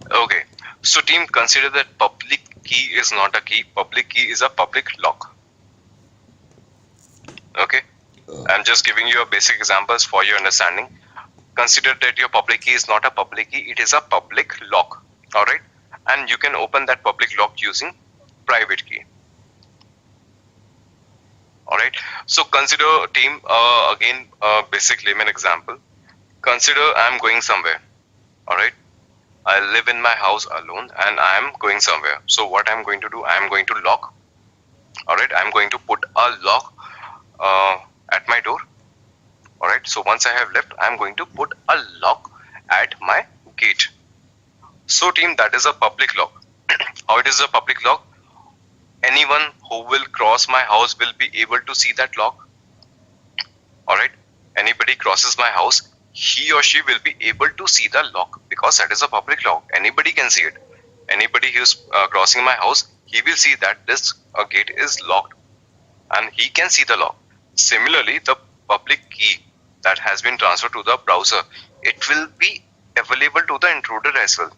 Speaker 2: Okay, so team, consider that public key is not a key. Public key is a public lock. Okay, I'm just giving you a basic examples for your understanding. Consider that your public key is not a public key, it is a public lock. Alright, and you can open that public lock using private key. Alright, so consider team, again, basic layman example. Consider I'm going somewhere. Alright, I live in my house alone and I am going somewhere. So what I'm going to do, I'm going to lock. Alright, I'm going to put a lock at my door. Alright, so once I have left, I'm going to put a lock at my gate. So team, that is a public lock. How it is a public lock? Anyone who will cross my house will be able to see that lock. Alright, anybody crosses my house, he or she will be able to see the lock because that is a public lock. Anybody can see it. Anybody who is crossing my house, he will see that this gate is locked and he can see the lock. Similarly, the public key that has been transferred to the browser, it will be available to the intruder as well.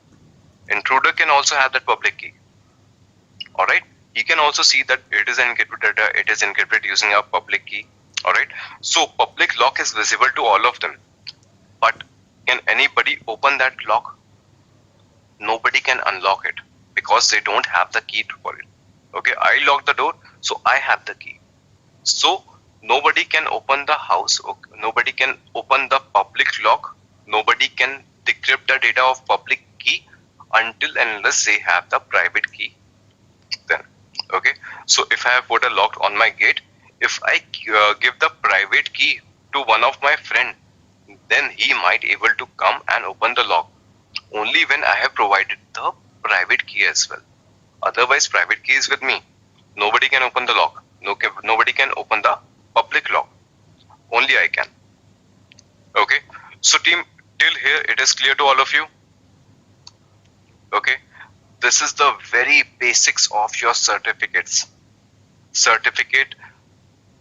Speaker 2: Intruder can also have that public key. Alright, he can also see that it is encrypted data, it is encrypted using a public key. Alright, so public lock is visible to all of them. But can anybody open that lock? Nobody can unlock it because they don't have the key for it. Okay, I locked the door, so I have the key. So nobody can open the house, okay, nobody can open the public lock, nobody can decrypt the data of public key until and unless they have the private key then. Okay, so if I have put a lock on my gate, if I give the private key to one of my friend, then he might able to come and open the lock only when I have provided the private key as well. Otherwise, private key is with me. Nobody can open the lock. Nobody can open the public lock. Only I can. Okay. So team, till here it is clear to all of you. Okay. This is the very basics of your certificates. Certificate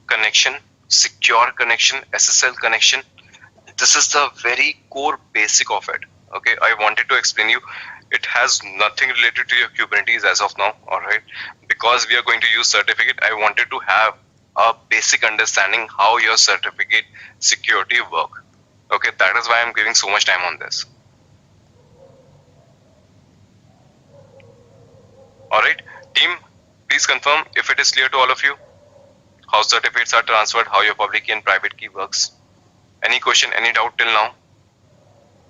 Speaker 2: connection, secure connection, SSL connection. This is the very core basic of it. Okay, I wanted to explain you. It has nothing related to your Kubernetes as of now. All right, because we are going to use certificate, I wanted to have a basic understanding how your certificate security work. Okay, that is why I'm giving so much time on this. All right, team, please confirm if it is clear to all of you how certificates are transferred, how your public key and private key works. Any question, any doubt till now?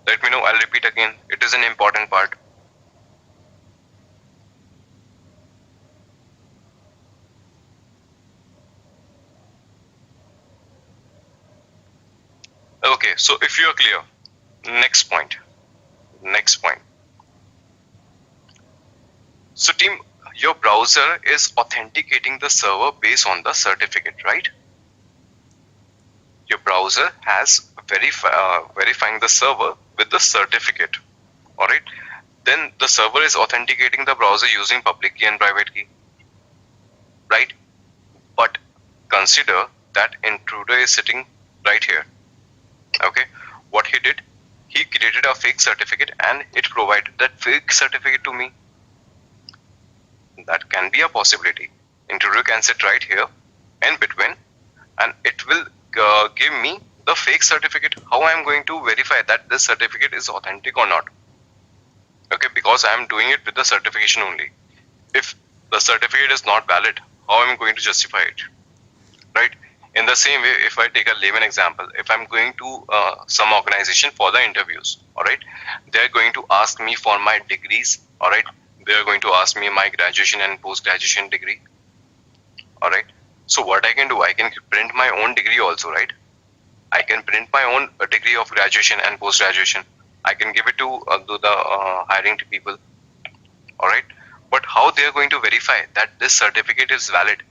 Speaker 2: Let me know. I'll repeat again. It is an important part. Okay, so if you are clear, next point. So team, your browser is authenticating the server based on the certificate, right? Your browser has verifying the server with the certificate. Alright, then the server is authenticating the browser using public key and private key, right? But consider that intruder is sitting right here. Okay, what he did, he created a fake certificate and it provided that fake certificate to me. That can be a possibility. Intruder can sit right here in between and it will give me the fake certificate. How I am going to verify that this certificate is authentic or not? Okay, because I am doing it with the certification only. If the certificate is not valid, how am I going to justify it? Right? In the same way, if I take a layman example, if I'm going to some organization for the interviews, all right, they're going to ask me for my degrees, all right, they're going to ask me my graduation and post-graduation degree, all right. So what I can do, I can print my own degree also, right? I can print my own degree of graduation and post-graduation. I can give it to the hiring people, all right. But how they are going to verify that this certificate is valid?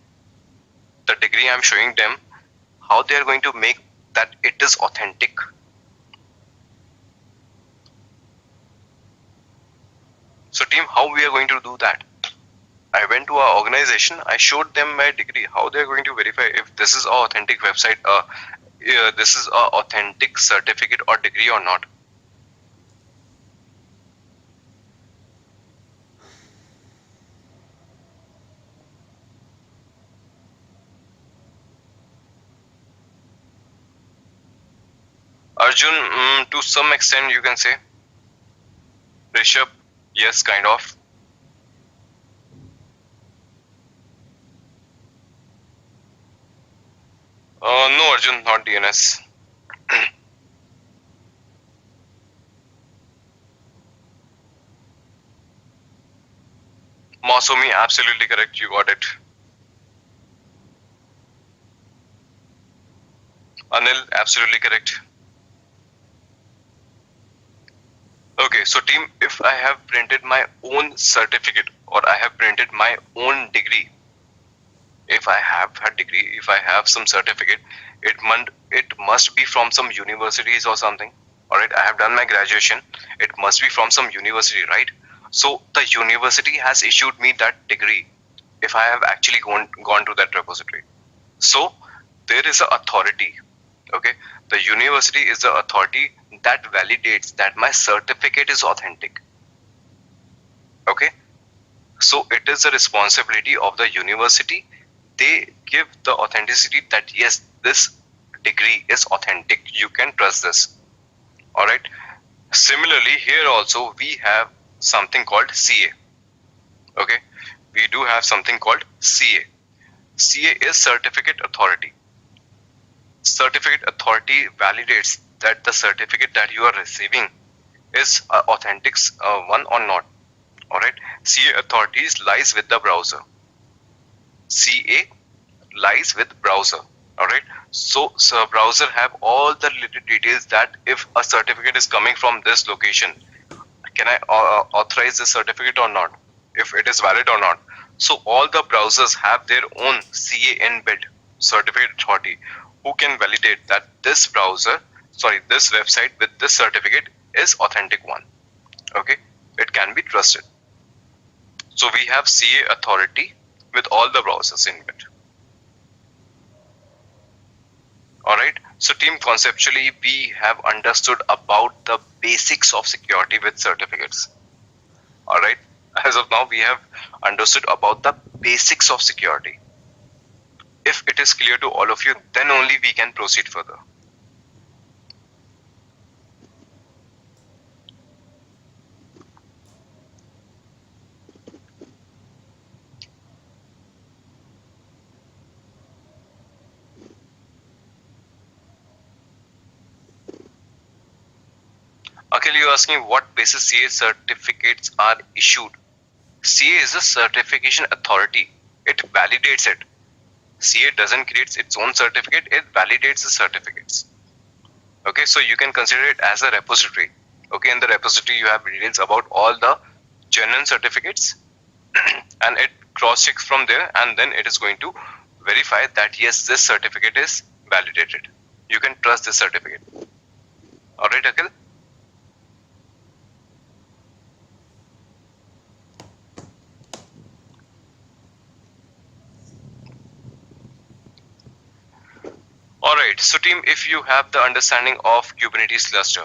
Speaker 2: The degree I'm showing them, how they are going to make that it is authentic? So team, how we are going to do that? I went to our organization, I showed them my degree. How they are going to verify if this is an authentic website, this is an authentic certificate or degree or not? Arjun, to some extent you can say. Rishabh, yes, kind of. No, Arjun, not DNS. Masomi, absolutely correct. You got it. Anil, absolutely correct. Okay, so team, if I have printed my own certificate or I have printed my own degree, if I have a degree, if I have some certificate, it must be from some universities or something. All right, I have done my graduation. It must be from some university, right? So the university has issued me that degree if I have actually gone to that repository. So there is an authority. Okay, the university is the authority that validates that my certificate is authentic. Okay, so it is the responsibility of the university. They give the authenticity that yes, this degree is authentic. You can trust this. All right. Similarly, here also we have something called CA. Okay, we do have something called CA. CA is certificate authority. Certificate authority validates that the certificate that you are receiving is authentic one or not. All right. CA authorities lies with the browser. CA lies with browser. All right. So browser have all the related details that if a certificate is coming from this location, can I authorize this certificate or not? If it is valid or not. So all the browsers have their own CA inbuilt, certificate authority, who can validate that this this website with this certificate is authentic one. Okay, it can be trusted. So we have CA authority with all the browsers inbuilt. Alright, so team, conceptually we have understood about the basics of security with certificates. Alright, as of now we have understood about the basics of security. If it is clear to all of you, then only we can proceed further. Akhil, you are asking what basis CA certificates are issued. CA is a certification authority. It validates it. CA doesn't create its own certificate, it validates the certificates. Okay, so you can consider it as a repository. Okay, in the repository you have details about all the genuine certificates and it cross checks from there, and then it is going to verify that yes, this certificate is validated. You can trust this certificate. Alright, Akhil? Alright, so team, if you have the understanding of Kubernetes cluster,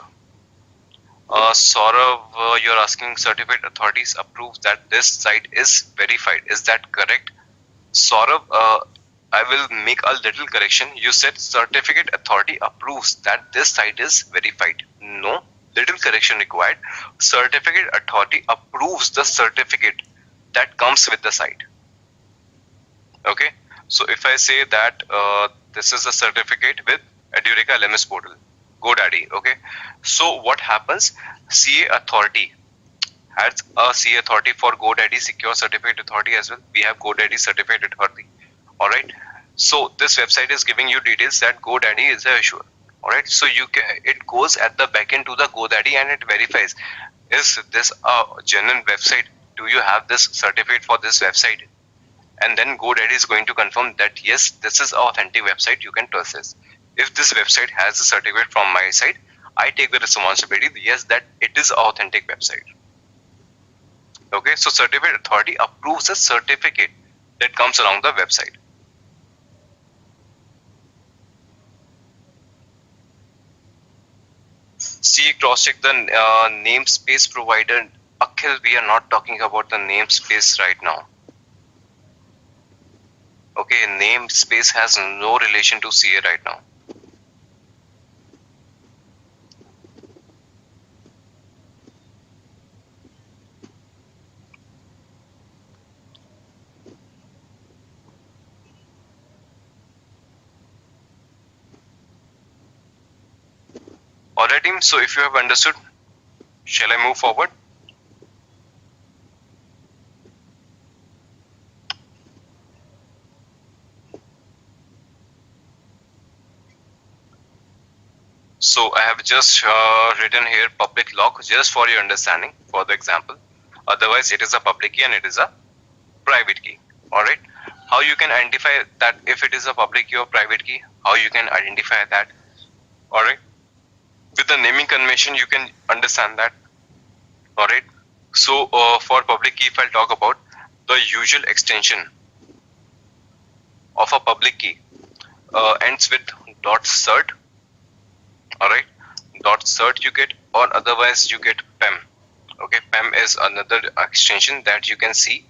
Speaker 2: Saurav, you're asking certificate authorities approve that this site is verified. Is that correct? Saurav, I will make a little correction. You said certificate authority approves that this site is verified. No, little correction required. Certificate authority approves the certificate that comes with the site. Okay, so if I say that this is a certificate with Edureka LMS portal, GoDaddy. Okay, so what happens? CA authority has a CA authority for GoDaddy Secure Certificate Authority as well. We have GoDaddy Certificate Authority. All right. So this website is giving you details that GoDaddy is the issuer. All right. So it goes at the backend to the GoDaddy and it verifies, is this a genuine website? Do you have this certificate for this website? And then GoDaddy is going to confirm that yes, this is an authentic website. You can trust this. If this website has a certificate from my side, I take the responsibility, yes, that it is an authentic website. Okay, so certificate authority approves the certificate that comes along the website. See, cross-check the namespace provider. Akhil, we are not talking about the namespace right now. Okay, namespace has no relation to CA right now. Alright team, so if you have understood, shall I move forward? So I have just written here public lock just for your understanding for the example. Otherwise it is a public key and it is a private key. Alright, how you can identify that if it is a public key or private key, how you can identify that. Alright, with the naming convention you can understand that. Alright, so for public key, if I'll talk about the usual extension of a public key ends with .cert. Alright, .cert you get, or otherwise you get PEM. Okay, PEM is another extension that you can see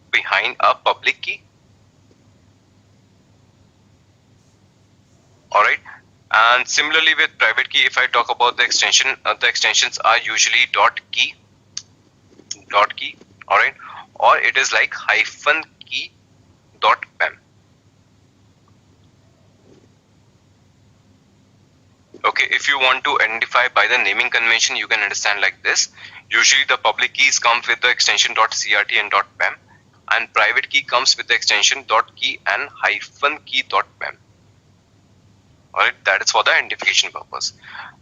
Speaker 2: behind a public key. Alright, and similarly with private key, if I talk about the extension, the extensions are usually .key, alright, or it is like -key .pem. Okay, if you want to identify by the naming convention, you can understand like this. Usually the public keys comes with the extension .crt and .pem, and private key comes with the extension .key and -key .pem. Alright, that is for the identification purpose.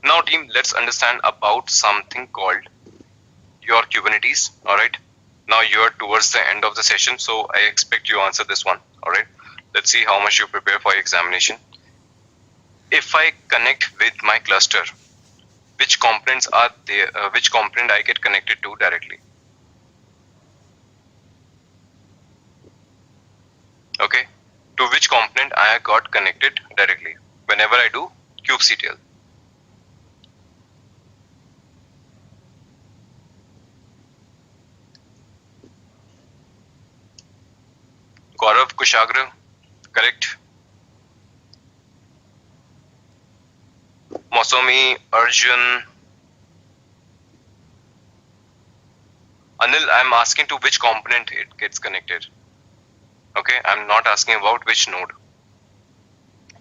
Speaker 2: Now team, let's understand about something called your Kubernetes. Alright, now you're towards the end of the session, so I expect you answer this one. Alright, let's see how much you prepare for your examination. If I connect with my cluster, which components are there, which component I get connected to directly? Okay, to which component I got connected directly whenever I do kubectl? Gaurav, Kushagra, correct? Mosami, Arjun, Anil, I'm asking to which component it gets connected. Okay, I'm not asking about which node.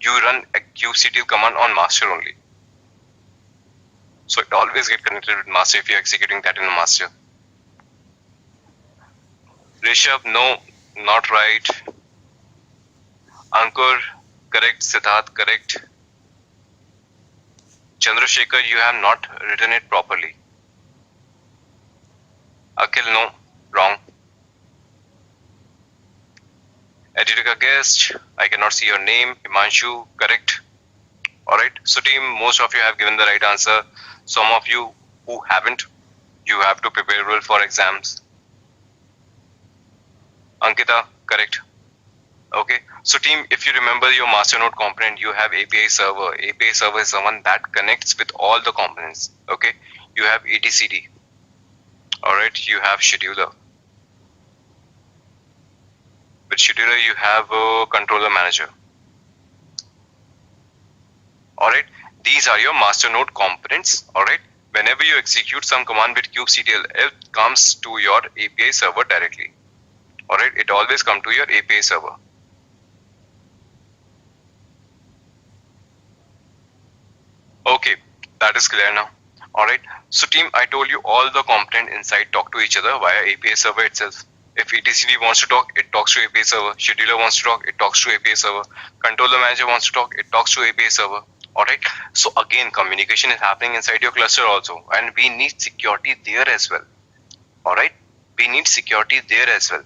Speaker 2: You run a kubectl command on master only. So it always gets connected with master if you're executing that in a master. Rishabh, no, not right. Ankur, correct. Siddharth, correct. Chandrasekhar, you have not written it properly. Akhil, no, wrong. Editica guest, I cannot see your name. Himanshu, correct. Alright, so team, most of you have given the right answer. Some of you who haven't, you have to prepare well for exams. Ankita, correct. Okay, so team, if you remember your master node component, you have API server. API server is the one that connects with all the components. Okay, you have etcd. Alright, you have scheduler. With scheduler, you have a controller manager. Alright, these are your master node components. Alright, whenever you execute some command with kubectl, it comes to your API server directly. Alright, it always comes to your API server. Okay, that is clear now. Alright, so team, I told you all the components inside talk to each other via API server itself. If etcd wants to talk, it talks to API server. Scheduler wants to talk, it talks to API server. Controller manager wants to talk, it talks to API server. Alright, so again, communication is happening inside your cluster also, and we need security there as well. Alright, we need security there as well.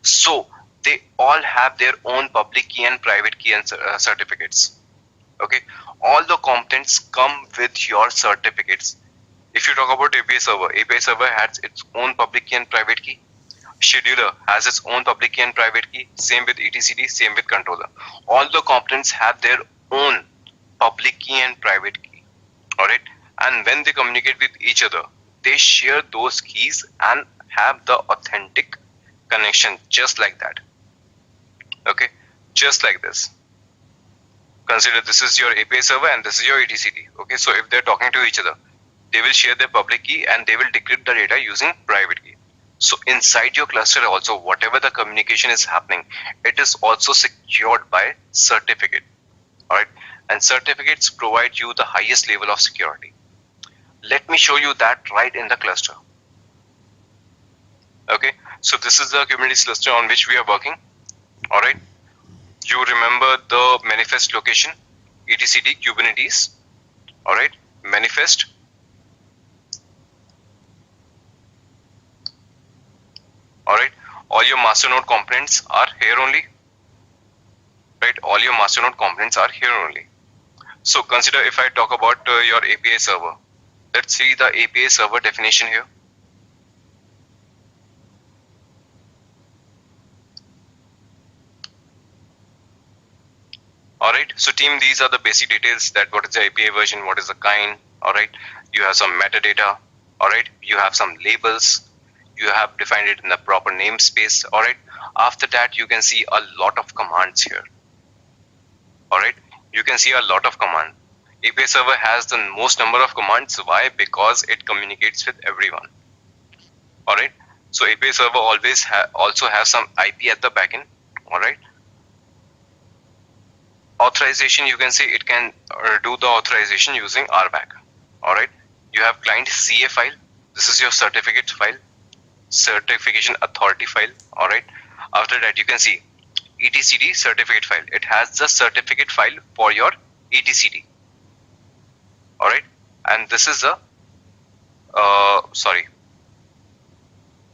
Speaker 2: So they all have their own public key and private key and certificates. Okay, all the components come with your certificates. If you talk about API server has its own public key and private key. Scheduler has its own public key and private key. Same with etcd, same with controller. All the components have their own public key and private key. Alright, and when they communicate with each other, they share those keys and have the authentic connection, just like that. Okay, just like this. Consider this is your API server and this is your etcd. Okay, so if they're talking to each other, they will share their public key and they will decrypt the data using private key. So inside your cluster also, whatever the communication is happening, it is also secured by certificate. Alright, and certificates provide you the highest level of security. Let me show you that right in the cluster. Okay, so this is the Kubernetes cluster on which we are working. All right, you remember the manifest location, etcd Kubernetes. All right, manifest. All right, all your masternode components are here only. Right, all your masternode components are here only. So consider if I talk about your API server. Let's see the API server definition here. Alright, so team, these are the basic details, that what is the API version, what is the kind. Alright, you have some metadata. Alright, you have some labels. You have defined it in the proper namespace. Alright, after that you can see a lot of commands here. Alright, you can see a lot of commands. API server has the most number of commands. Why? Because it communicates with everyone. Alright, so API server always also has some IP at the backend. Alright, authorization, you can say it can do the authorization using RBAC. Alright, you have client CA file. This is your certificate file, certification authority file. Alright, after that you can see etcd certificate file. It has the certificate file for your etcd. Alright, and this is the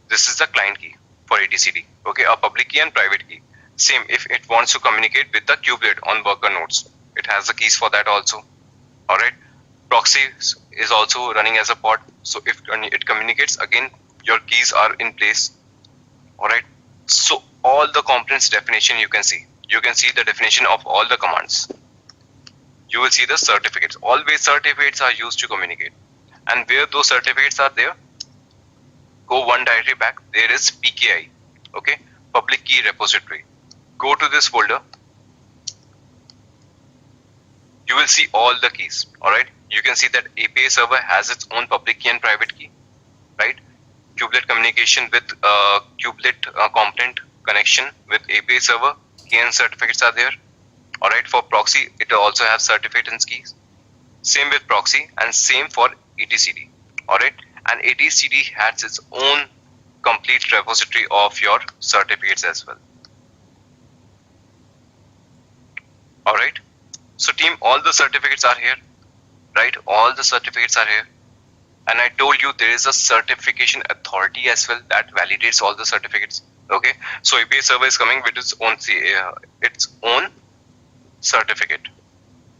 Speaker 2: this is the client key for etcd. Okay, a public key and private key. Same if it wants to communicate with the kubelet on worker nodes, it has the keys for that also. Alright, proxy is also running as a pod, so if it communicates, again your keys are in place. Alright, so all the components definition you can see the definition of all the commands. You will see the certificates. Always certificates are used to communicate, and where those certificates are there, go one directory back, there is PKI. Okay, public key repository. Go to this folder, you will see all the keys. Alright, you can see that API server has its own public key and private key. Right, kubelet communication with kubelet component connection with API server, key and certificates are there. Alright, for proxy it also has certificate and keys. Same with proxy and same for etcd. Alright, and etcd has its own complete repository of your certificates as well. Alright, so team, all the certificates are here. Right, all the certificates are here, and I told you there is a certification authority as well that validates all the certificates. Okay, so API server is coming with its own certificate.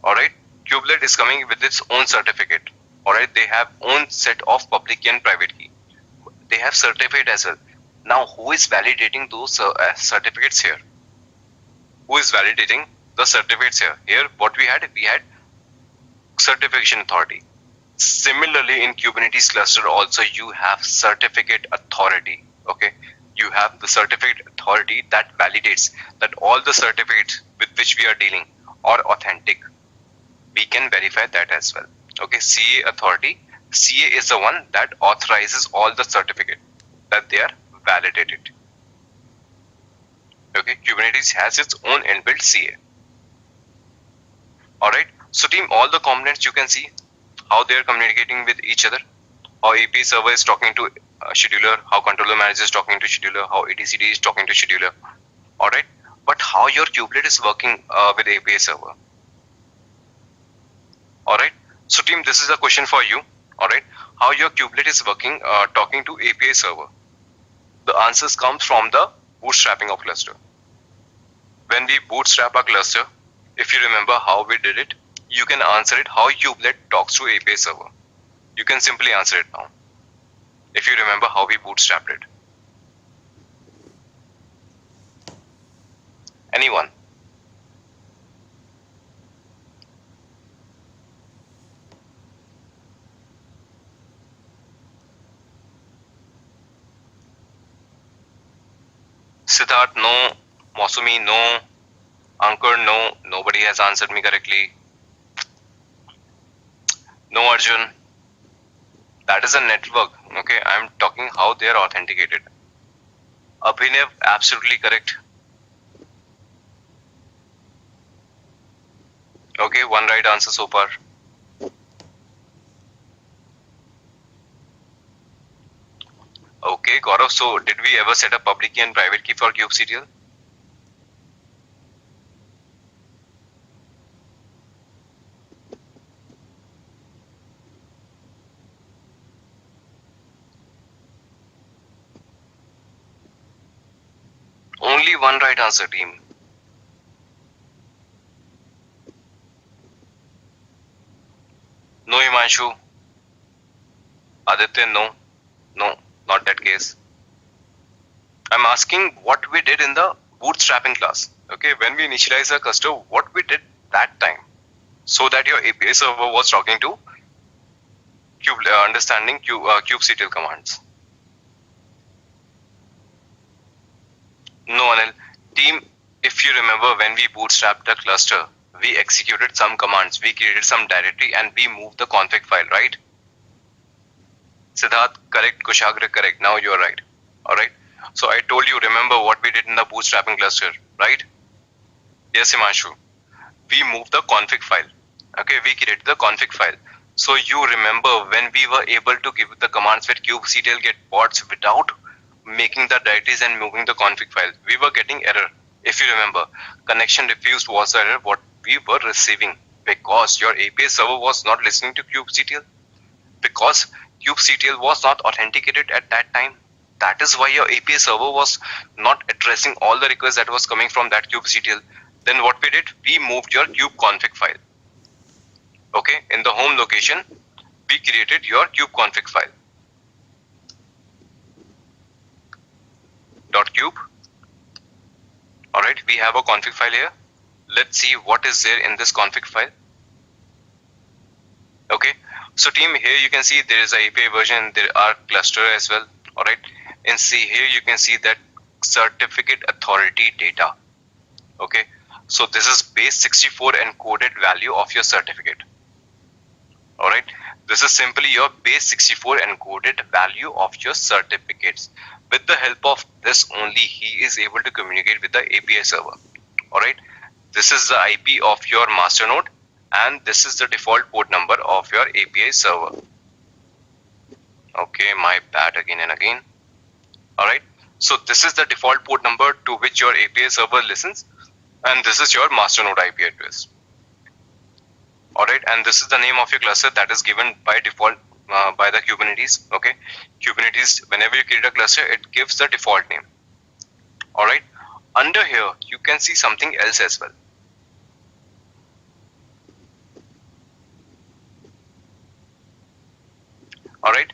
Speaker 2: Alright, kubelet is coming with its own certificate. Alright, they have own set of public key and private key. They have certificate as well. Now who is validating those certificates here? Who is validating the certificates here? Here what we had certification authority. Similarly in Kubernetes cluster also you have certificate authority. Okay, you have the certificate authority that validates that all the certificates with which we are dealing are authentic. We can verify that as well. Okay, CA authority. CA is the one that authorizes all the certificate that they are validated. Okay, Kubernetes has its own inbuilt CA. Alright, so team, all the components you can see how they are communicating with each other. How API server is talking to scheduler, how controller manager is talking to scheduler, how etcd is talking to scheduler. Alright, but how your kubelet is working with API server. Alright, so team, this is a question for you. Alright, how your kubelet is working talking to API server. The answers comes from the bootstrapping of cluster. When we bootstrap a cluster, if you remember how we did it, you can answer it how kubelet talks to API server. You can simply answer it now, if you remember how we bootstrapped it. Anyone? Siddharth, no. Masumi, no. Ankur, no. Nobody has answered me correctly. No, Arjun. That is a network. Okay, I am talking how they are authenticated. Abhinav, absolutely correct. Okay, one right answer so far. Okay, Gaurav, so did we ever set a public key and private key for kubectl? Only one right answer, team. No, Himanshu. Aditya, no. No, not that case. I'm asking what we did in the bootstrapping class. Okay, when we initialize a cluster, what we did that time, so that your API server was talking to understanding kubectl commands. No, Anil. Team, if you remember when we bootstrapped the cluster, we executed some commands, we created some directory, and we moved the config file, right? Siddharth, correct. Kushagra, correct. Now you're right. Alright. So I told you, remember what we did in the bootstrapping cluster, right? Yes, Himanshu. We moved the config file. Okay, we created the config file. So you remember when we were able to give the commands with kubectl get pods without making the directories and moving the config file, we were getting error. If you remember, connection refused was the error what we were receiving because your API server was not listening to kubectl, because kubectl was not authenticated at that time. That is why your API server was not addressing all the requests that was coming from that kubectl. Then what we did, we moved your kube config file. Okay, in the home location, we created your kube config file. .kube. Alright, we have a config file here. Let's see what is there in this config file. Okay, so team, here you can see there is a API version, there are cluster as well. Alright, and see here you can see that certificate authority data. Okay, so this is base 64 encoded value of your certificate. Alright, this is simply your base 64 encoded value of your certificates. With the help of this only, he is able to communicate with the API server. Alright, this is the IP of your master node and this is the default port number of your API server. Okay, my bad again and again. Alright, so this is the default port number to which your API server listens, and this is your master node IP address. Alright, and this is the name of your cluster that is given by default by the Kubernetes. Okay, Kubernetes, whenever you create a cluster, it gives the default name. Alright, under here you can see something else as well. Alright,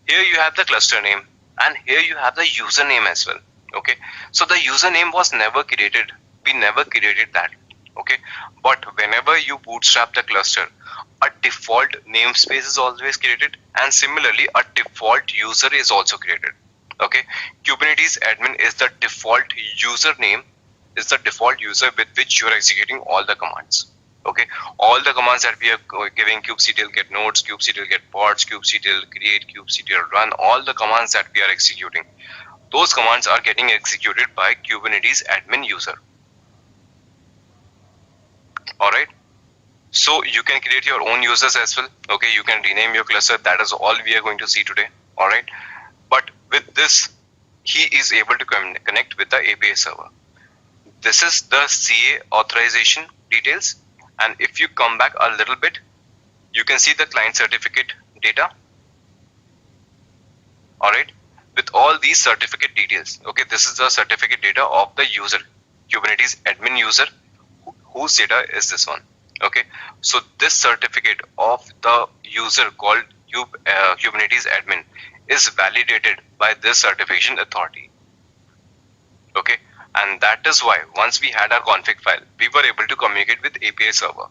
Speaker 2: here you have the cluster name and here you have the username as well. Okay, so the username was never created, we never created that. Okay, but whenever you bootstrap the cluster, a default namespace is always created and similarly a default user is also created. Okay, Kubernetes admin is the default username, is the default user with which you are executing all the commands. Okay, all the commands that we are giving, kubectl get nodes, kubectl get pods, kubectl create, kubectl run, all the commands that we are executing, those commands are getting executed by Kubernetes admin user. Alright, so you can create your own users as well. Okay, you can rename your cluster. That is all we are going to see today. Alright, but with this, he is able to connect with the API server. This is the CA authorization details. And if you come back a little bit, you can see the client certificate data. Alright, with all these certificate details. Okay, this is the certificate data of the user, Kubernetes admin user, whose data is this one. Okay, so this certificate of the user called Kubernetes admin is validated by this certification authority. Okay, and that is why once we had our config file, we were able to communicate with API server.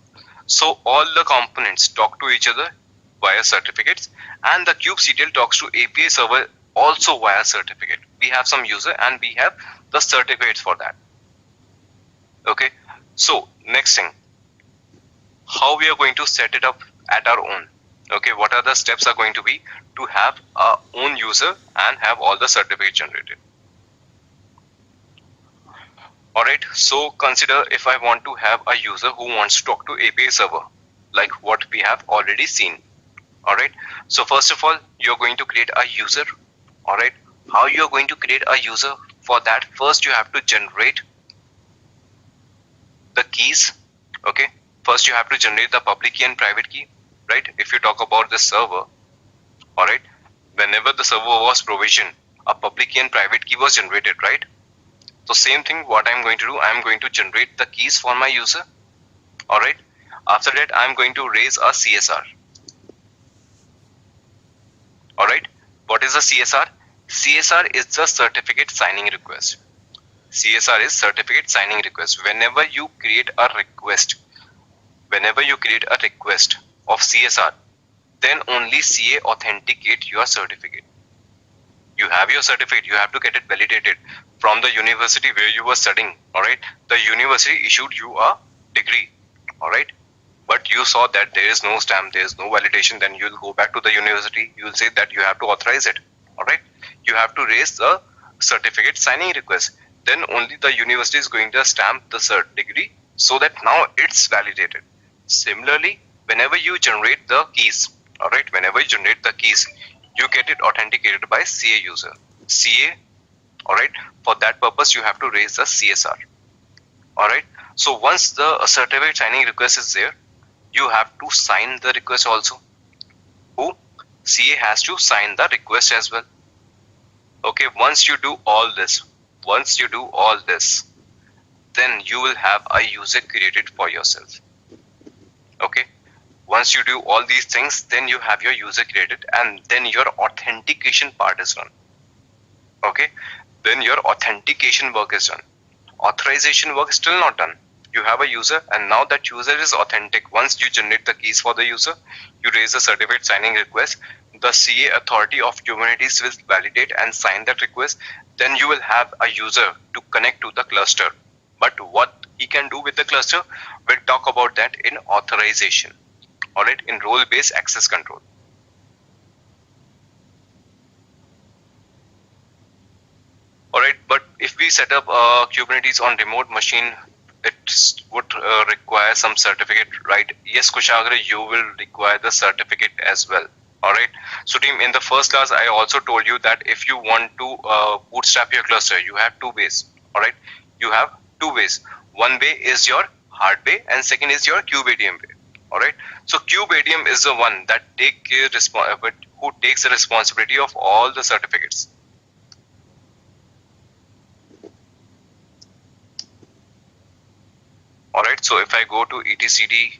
Speaker 2: So all the components talk to each other via certificates, and the kubectl talks to API server also via certificate. We have some user and we have the certificates for that. Okay, so next thing, how we are going to set it up at our own. Okay, what are the steps are going to be to have our own user and have all the certificates generated. Alright, so consider if I want to have a user who wants to talk to API server, like what we have already seen. Alright, so first of all, you're going to create a user. Alright, how you're going to create a user? For that, first you have to generate the keys. Okay, first you have to generate the public key and private key, right? If you talk about the server, alright, whenever the server was provisioned, a public key and private key was generated, right? So same thing, what I'm going to do, I'm going to generate the keys for my user. Alright, after that I'm going to raise a CSR. Alright, what is a CSR? CSR is the certificate signing request. CSR is certificate signing request. Whenever you create a request of CSR, then only CA authenticate your certificate. You have your certificate, you have to get it validated from the university where you were studying. Alright, the university issued you a degree. Alright, but you saw that there is no stamp, there is no validation, then you'll go back to the university, you'll say that you have to authorize it. Alright, you have to raise the certificate signing request. Then only the university is going to stamp the cert degree so that now it's validated. Similarly, whenever you generate the keys, alright, you get it authenticated by CA user. CA, alright, for that purpose you have to raise the CSR. Alright, so once the certificate signing request is there, you have to sign the request also. Who? CA has to sign the request as well. Okay, once you do all this, then you will have a user created for yourself. Okay, once you do all these things, then you have your user created, and then your authentication part is done. Okay, then your authentication work is done. Authorization work is still not done. You have a user, and now that user is authentic. Once you generate the keys for the user, you raise a certificate signing request, the CA authority of Kubernetes will validate and sign that request. Then you will have a user to connect to the cluster. But what he can do with the cluster, we'll talk about that in authorization. Alright, in role-based access control. Alright, but if we set up Kubernetes on remote machine, it would require some certificate, right? Yes, Kushagra, you will require the certificate as well. Alright, so team, in the first class, I also told you that if you want to bootstrap your cluster, you have two ways. Alright, you have two ways. One way is your hard way, and second is your KubeADM way. Alright, so KubeADM is the one that who takes the responsibility of all the certificates. Alright, so if I go to etcd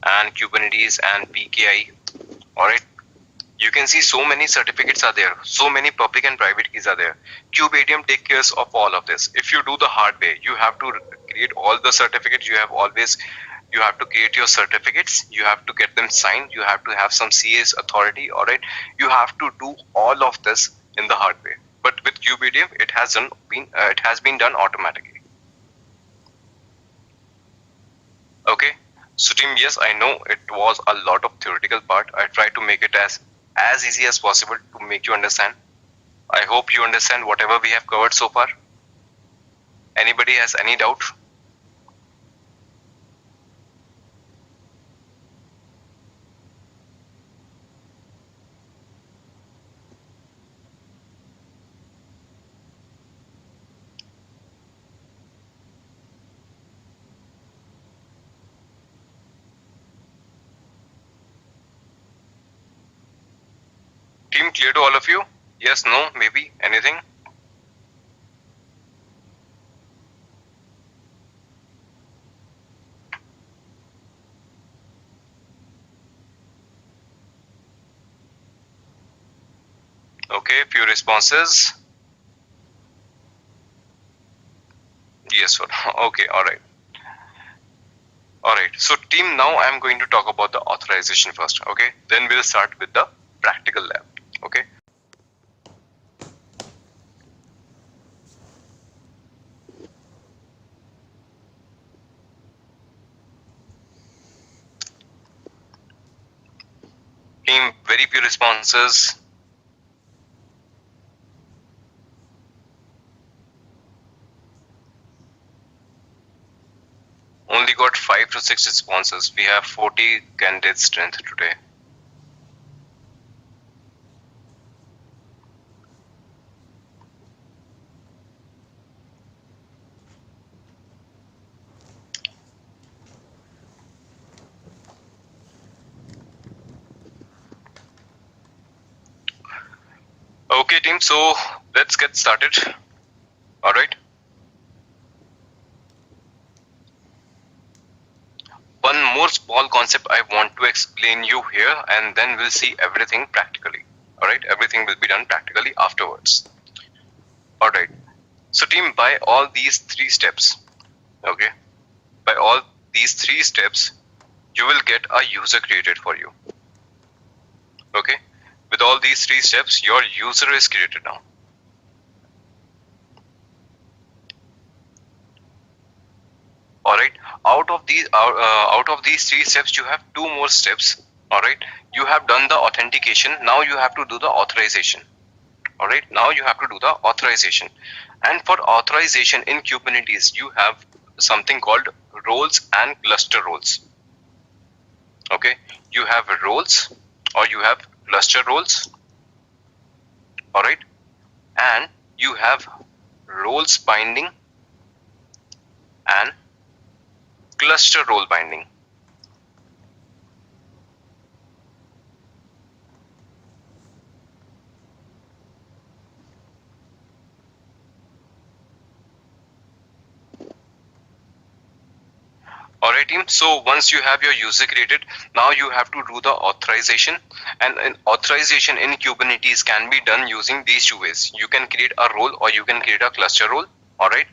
Speaker 2: and Kubernetes and PKI, alright, you can see so many certificates are there, so many public and private keys are there. KubeADM takes care of all of this. If you do the hard way, you have to create all the certificates. You have to create your certificates, you have to get them signed, you have to have some CA's authority, alright. You have to do all of this in the hard way. But with KubeADM, it has been done automatically. Okay, so team, yes, I know it was a lot of theoretical part. I tried to make it as easy as possible to make you understand. I hope you understand whatever we have covered so far. Anybody has any doubt? Team, clear to all of you? Yes, no, maybe, anything? Okay, few responses. Yes, sir. Okay, alright. Alright, so team, now I'm going to talk about the authorization first, okay? Then we'll start with the practical lab, okay? Team, very few responses. only got 5 to 6 responses. We have 40 candidate strength today. Okay team, so let's get started. All right. One more small concept I want to explain you here, and then we'll see everything practically. All right, everything will be done practically afterwards. All right. So team, by all these 3 steps, okay, by all these 3 steps, you will get a user created for you. Okay, with all these 3 steps, your user is created now. All right, out of these 3 steps, you have 2 more steps. All right, you have done the authentication, now you have to do the authorization. All right, now you have to do the authorization, and for authorization in Kubernetes you have something called roles and cluster roles. Okay, you have roles or you have cluster roles. All right, and you have roles binding and cluster role binding. Alright team, so once you have your user created, now you have to do the authorization, and authorization in Kubernetes can be done using these 2 ways. You can create a role or you can create a cluster role. Alright,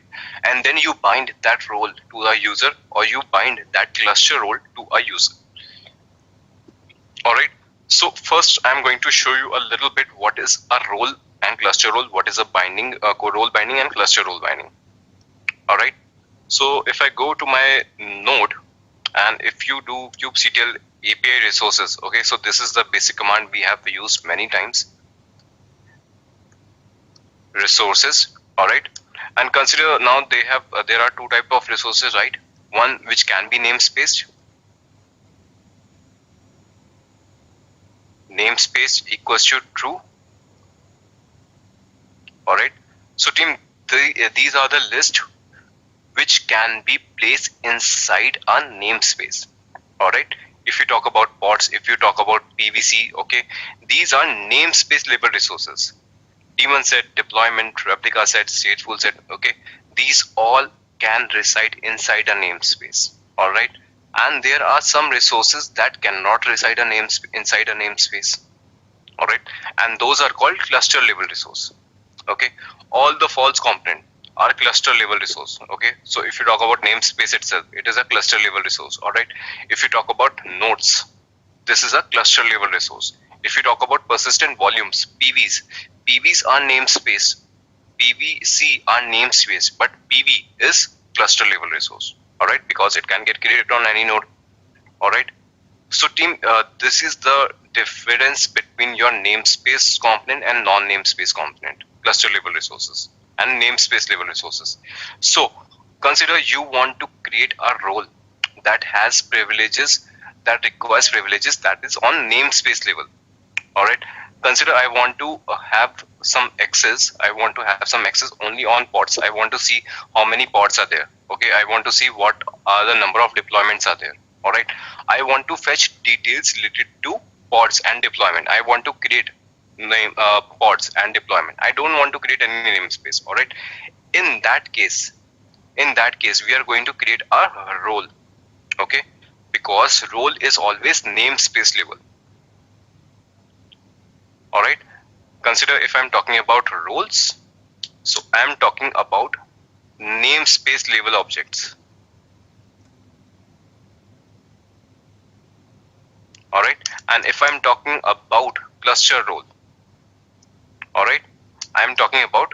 Speaker 2: and then you bind that role to a user or you bind that cluster role to a user. Alright, so first I'm going to show you a little bit what is a role and cluster role, what is a binding, role binding and cluster role binding. Alright, so if I go to my node and if you do kubectl API resources, okay, so this is the basic command we have used many times. Resources, alright, and consider now they have there are 2 type of resources, right? One which can be namespaced. Namespace equals to true. Alright, so team, these are the list which can be placed inside a namespace. Alright, if you talk about pods, if you talk about PVC, okay, these are namespace labeled resources. Daemon set, deployment, replica set, stateful set, okay, these all can reside inside a namespace. Alright, and there are some resources that cannot reside inside a namespace. Alright, and those are called cluster level resource. Okay, all the false component are cluster level resource. Okay, so if you talk about namespace itself, it is a cluster level resource. All right, if you talk about nodes, this is a cluster level resource. If you talk about persistent volumes, PVs are namespace, PVC are namespace, but PV is cluster level resource. All right, because it can get created on any node. All right, so team, this is the difference between your namespace component and non-namespace component, cluster level resources and namespace level resources. So consider you want to create a role that has privileges, that requires privileges that is on namespace level. All right, consider I want to have some access, I want to have some access only on pods. I want to see how many pods are there. Okay, I want to see what are the number of deployments are there. All right, I want to fetch details related to pods and deployment. I want to create name pods and deployment. I don't want to create any namespace. All right, in that case we are going to create a role. Okay, because role is always namespace level. All right, consider if I'm talking about roles, so I'm talking about namespace level objects. All right, and if I'm talking about cluster role, all right, I'm talking about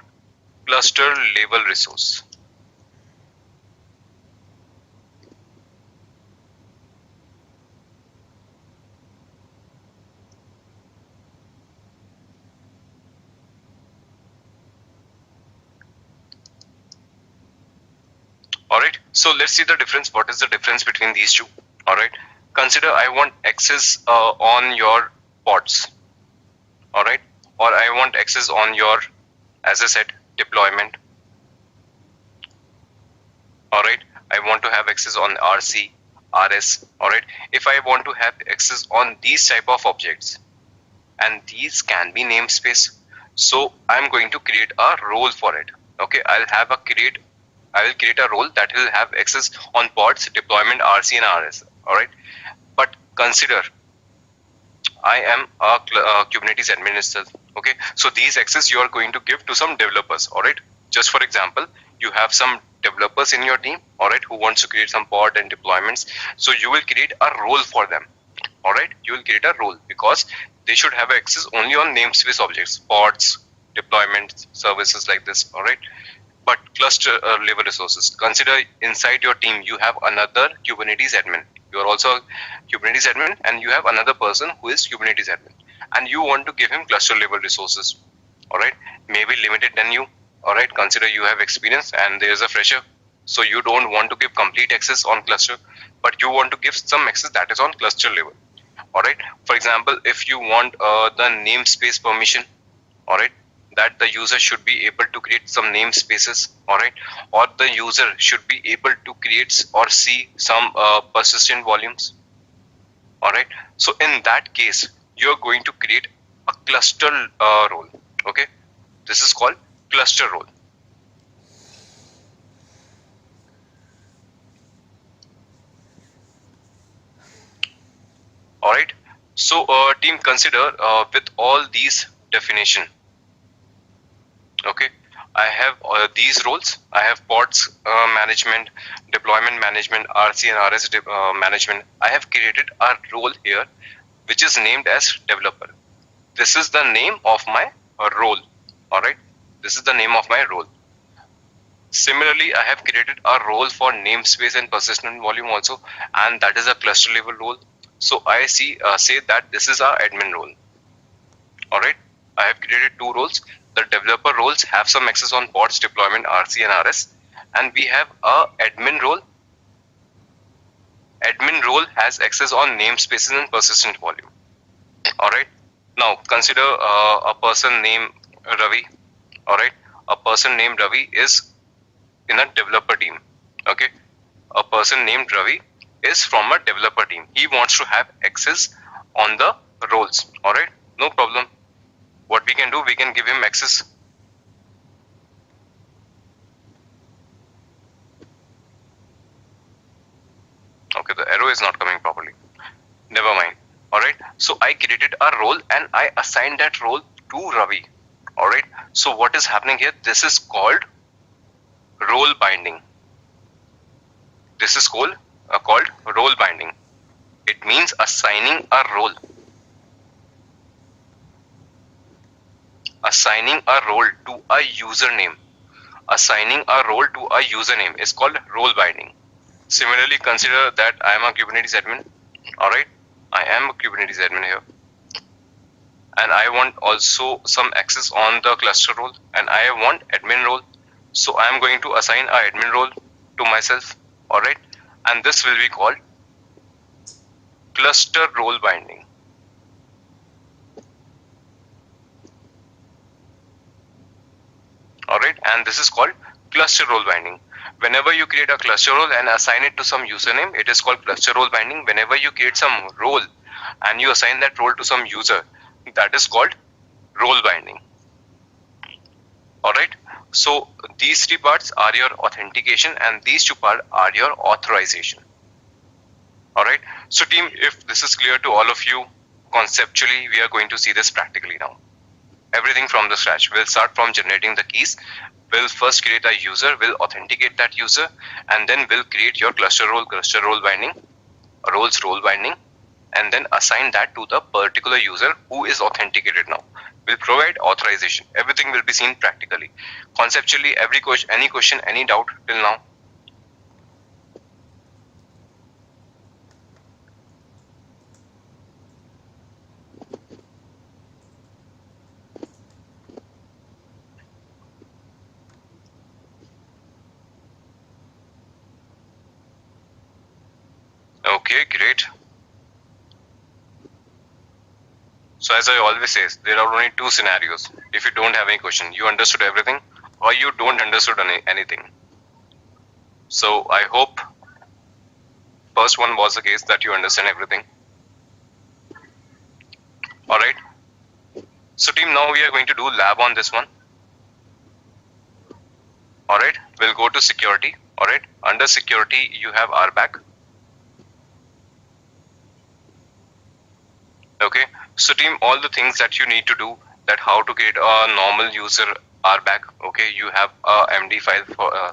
Speaker 2: cluster level resource. Alright, so let's see the difference. What is the difference between these two? Alright, consider I want access on your pods. Alright, or I want access on your, as I said, deployment. Alright, I want to have access on RC, RS. Alright, if I want to have access on these type of objects, and these can be namespace, so I'm going to create a role for it. Okay, I will create a role that will have access on pods, deployment, RC and RS. Alright, but consider I am a Kubernetes admin itself. Okay, so these access you are going to give to some developers. Alright, just for example, you have some developers in your team, alright, who wants to create some pod and deployments. So you will create a role for them. Alright, you will create a role because they should have access only on namespace objects, pods, deployments, services like this. Alright, but cluster level resources. Consider inside your team you have another Kubernetes admin. You are also a Kubernetes admin and you have another person who is Kubernetes admin, and you want to give him cluster level resources. Alright, maybe limited than you. Alright, consider you have experience and there is a fresher, so you don't want to give complete access on cluster, but you want to give some access that is on cluster level. Alright, for example, if you want the namespace permission, alright, that the user should be able to create some namespaces, alright, or the user should be able to create or see some persistent volumes. Alright, so in that case you're going to create a cluster role. Okay, this is called cluster role. Alright, so team, consider with all these definition, okay, I have these roles. I have pods management, deployment management, RC and RS management. I have created a role here which is named as developer. This is the name of my role. Alright, this is the name of my role. Similarly, I have created a role for namespace and persistent volume also, and that is a cluster level role. So I say that this is our admin role. Alright, I have created two roles. The developer roles have some access on pods, deployment, RC and RS, and we have a admin role. Admin role has access on namespaces and persistent volume. Alright, now consider a person named Ravi. Alright, a person named Ravi is in a developer team. Okay, a person named Ravi is from a developer team. He wants to have access on the roles. Alright, no problem. What we can do, we can give him access. Okay, the arrow is not coming properly. Never mind. Alright, so I created a role and I assigned that role to Ravi. Alright, so what is happening here? This is called role binding. This is called role binding. It means assigning a role. Assigning a role to a username. Assigning a role to a username is called role binding. Similarly, consider that I am a Kubernetes admin. Alright, I am a Kubernetes admin here, and I want also some access on the cluster role, and I want admin role. So I am going to assign a admin role to myself. Alright, and this will be called cluster role binding. Alright, and this is called cluster role binding. Whenever you create a cluster role and assign it to some username, it is called cluster role binding. Whenever you create some role and you assign that role to some user, that is called role binding. Alright, so these three parts are your authentication and these two parts are your authorization. Alright, so team, if this is clear to all of you, conceptually we are going to see this practically now. Everything from the scratch. We'll start from generating the keys. We'll first create a user, we'll authenticate that user, and then we'll create your cluster role binding, roles role binding, and then assign that to the particular user who is authenticated now. We'll provide authorization. Everything will be seen practically. Conceptually, any question, any doubt till now? Okay, great. So as I always say, there are only two scenarios. If you don't have any question, you understood everything, or you don't understood anything. So I hope first one was the case that you understand everything. All right. So team, now we are going to do lab on this one. All right. We'll go to security. All right. Under security, you have RBAC. Okay. So team, all the things that you need to do, that how to create a normal user RBAC. Okay. You have a MD file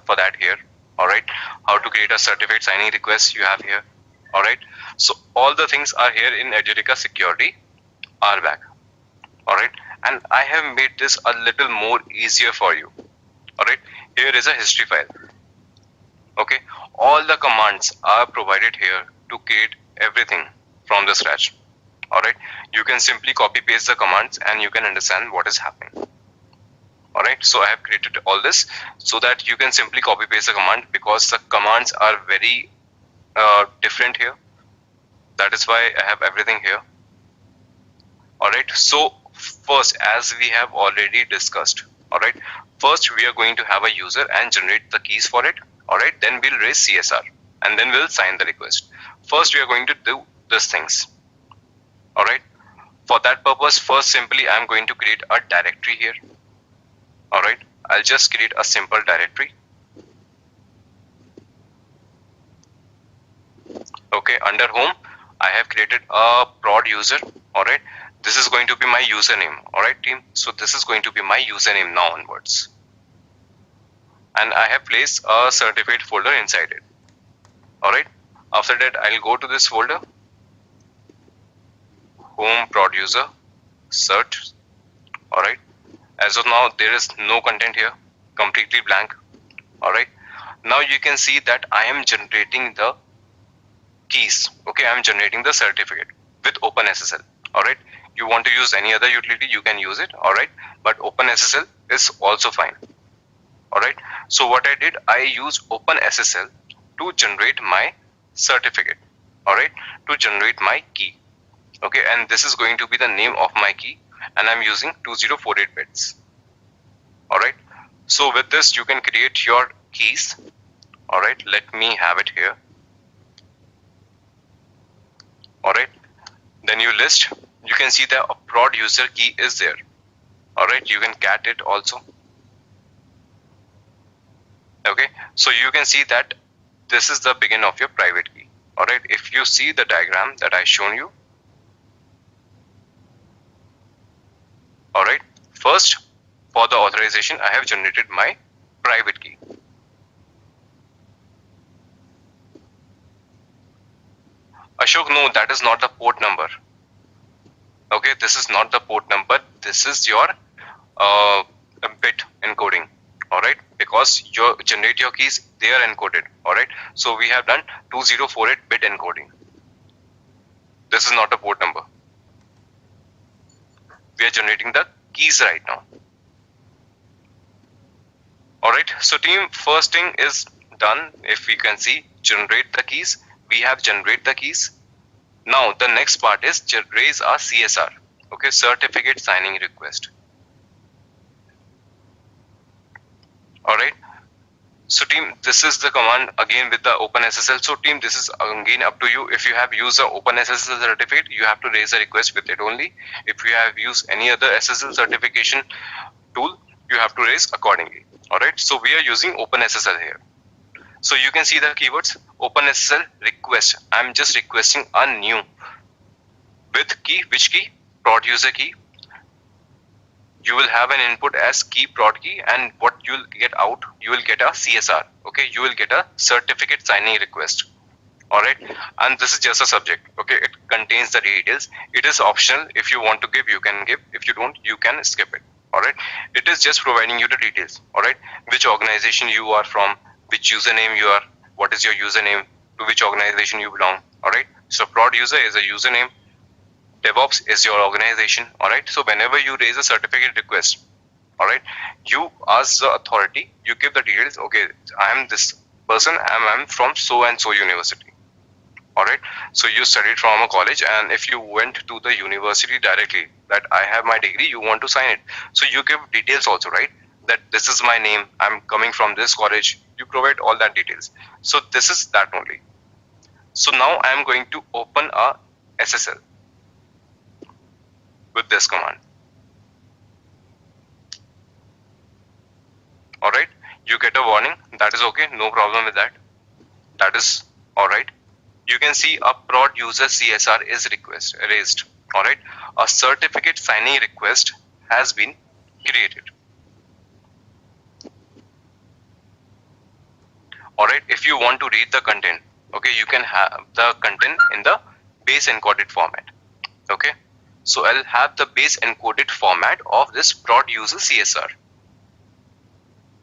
Speaker 2: for that here. All right. How to create a certificate signing request you have here. All right. So all the things are here in Edutica security RBAC. All right. And I have made this a little more easier for you. All right. Here is a history file. Okay. All the commands are provided here to create everything from the scratch. All right. You can simply copy paste the commands and you can understand what is happening. All right. So I have created all this so that you can simply copy paste the command, because the commands are very different here. That is why I have everything here. All right. So first, as we have already discussed, all right, first we are going to have a user and generate the keys for it. All right. Then we'll raise CSR and then we'll sign the request. First, we are going to do these things. All right. For that purpose, first simply I'm going to create a directory here. All right. I'll just create a simple directory. Okay. Under home, I have created a prod user. All right. This is going to be my username. All right, team. So this is going to be my username now onwards. And I have placed a certificate folder inside it. All right. After that, I'll go to this folder. Home prod user cert. All right. As of now, there is no content here, completely blank. All right. Now you can see that I am generating the keys. Okay, I am generating the certificate with OpenSSL. All right. You want to use any other utility, you can use it. All right. But OpenSSL is also fine. All right. So what I did, I used OpenSSL to generate my certificate. All right. To generate my key. Okay. And this is going to be the name of my key. And I'm using 2048 bits. All right. So with this, you can create your keys. All right. Let me have it here. All right. Then you list. You can see the prod user key is there. All right. You can cat it also. Okay. So you can see that this is the begin of your private key. All right. If you see the diagram that I shown you. All right. First, for the authorization, I have generated my private key. Ashok, no, that is not the port number. Okay, this is not the port number. This is your bit encoding. All right, because you generate your keys, they are encoded. All right, so we have done 2048 bit encoding. This is not a port number. We are generating the keys right now. All right, so team, first thing is done. If we can see, generate the keys. We have generate the keys. Now the next part is raise our CSR. Okay, certificate signing request. All right. So team, this is the command again with the OpenSSL. So team, this is again up to you. If you have used the OpenSSL certificate, you have to raise a request with it only. If you have used any other SSL certification tool, you have to raise accordingly. All right. So we are using OpenSSL here. So you can see the keywords OpenSSL request. I'm just requesting a new with key. Which key? Prod user key. You will have an input as key prod key, and what you will get out, you will get a CSR. Okay, you will get a certificate signing request. All right, and this is just a subject. Okay, it contains the details. It is optional. If you want to give, you can give. If you don't, you can skip it. All right, it is just providing you the details. All right, which organization you are from, which username you are, what is your username, to which organization you belong. All right, so prod user is a username. DevOps is your organization. All right. So whenever you raise a certificate request, all right, you ask the authority, you give the details. Okay, I am this person. I'm from so and so university. Alright, so you studied from a college, and if you went to the university directly that I have my degree, you want to sign it. So you give details also, right? That this is my name, I'm coming from this college. You provide all that details. So this is that only. So now I am going to open a SSL with this command. Alright, you get a warning. That is okay, no problem with that. That is alright. You can see a prod user CSR is raised. Alright, a certificate signing request has been created. Alright, if you want to read the content, okay, you can have the content in the base encoded format. Okay, so I'll have the base encoded format of this prod user CSR.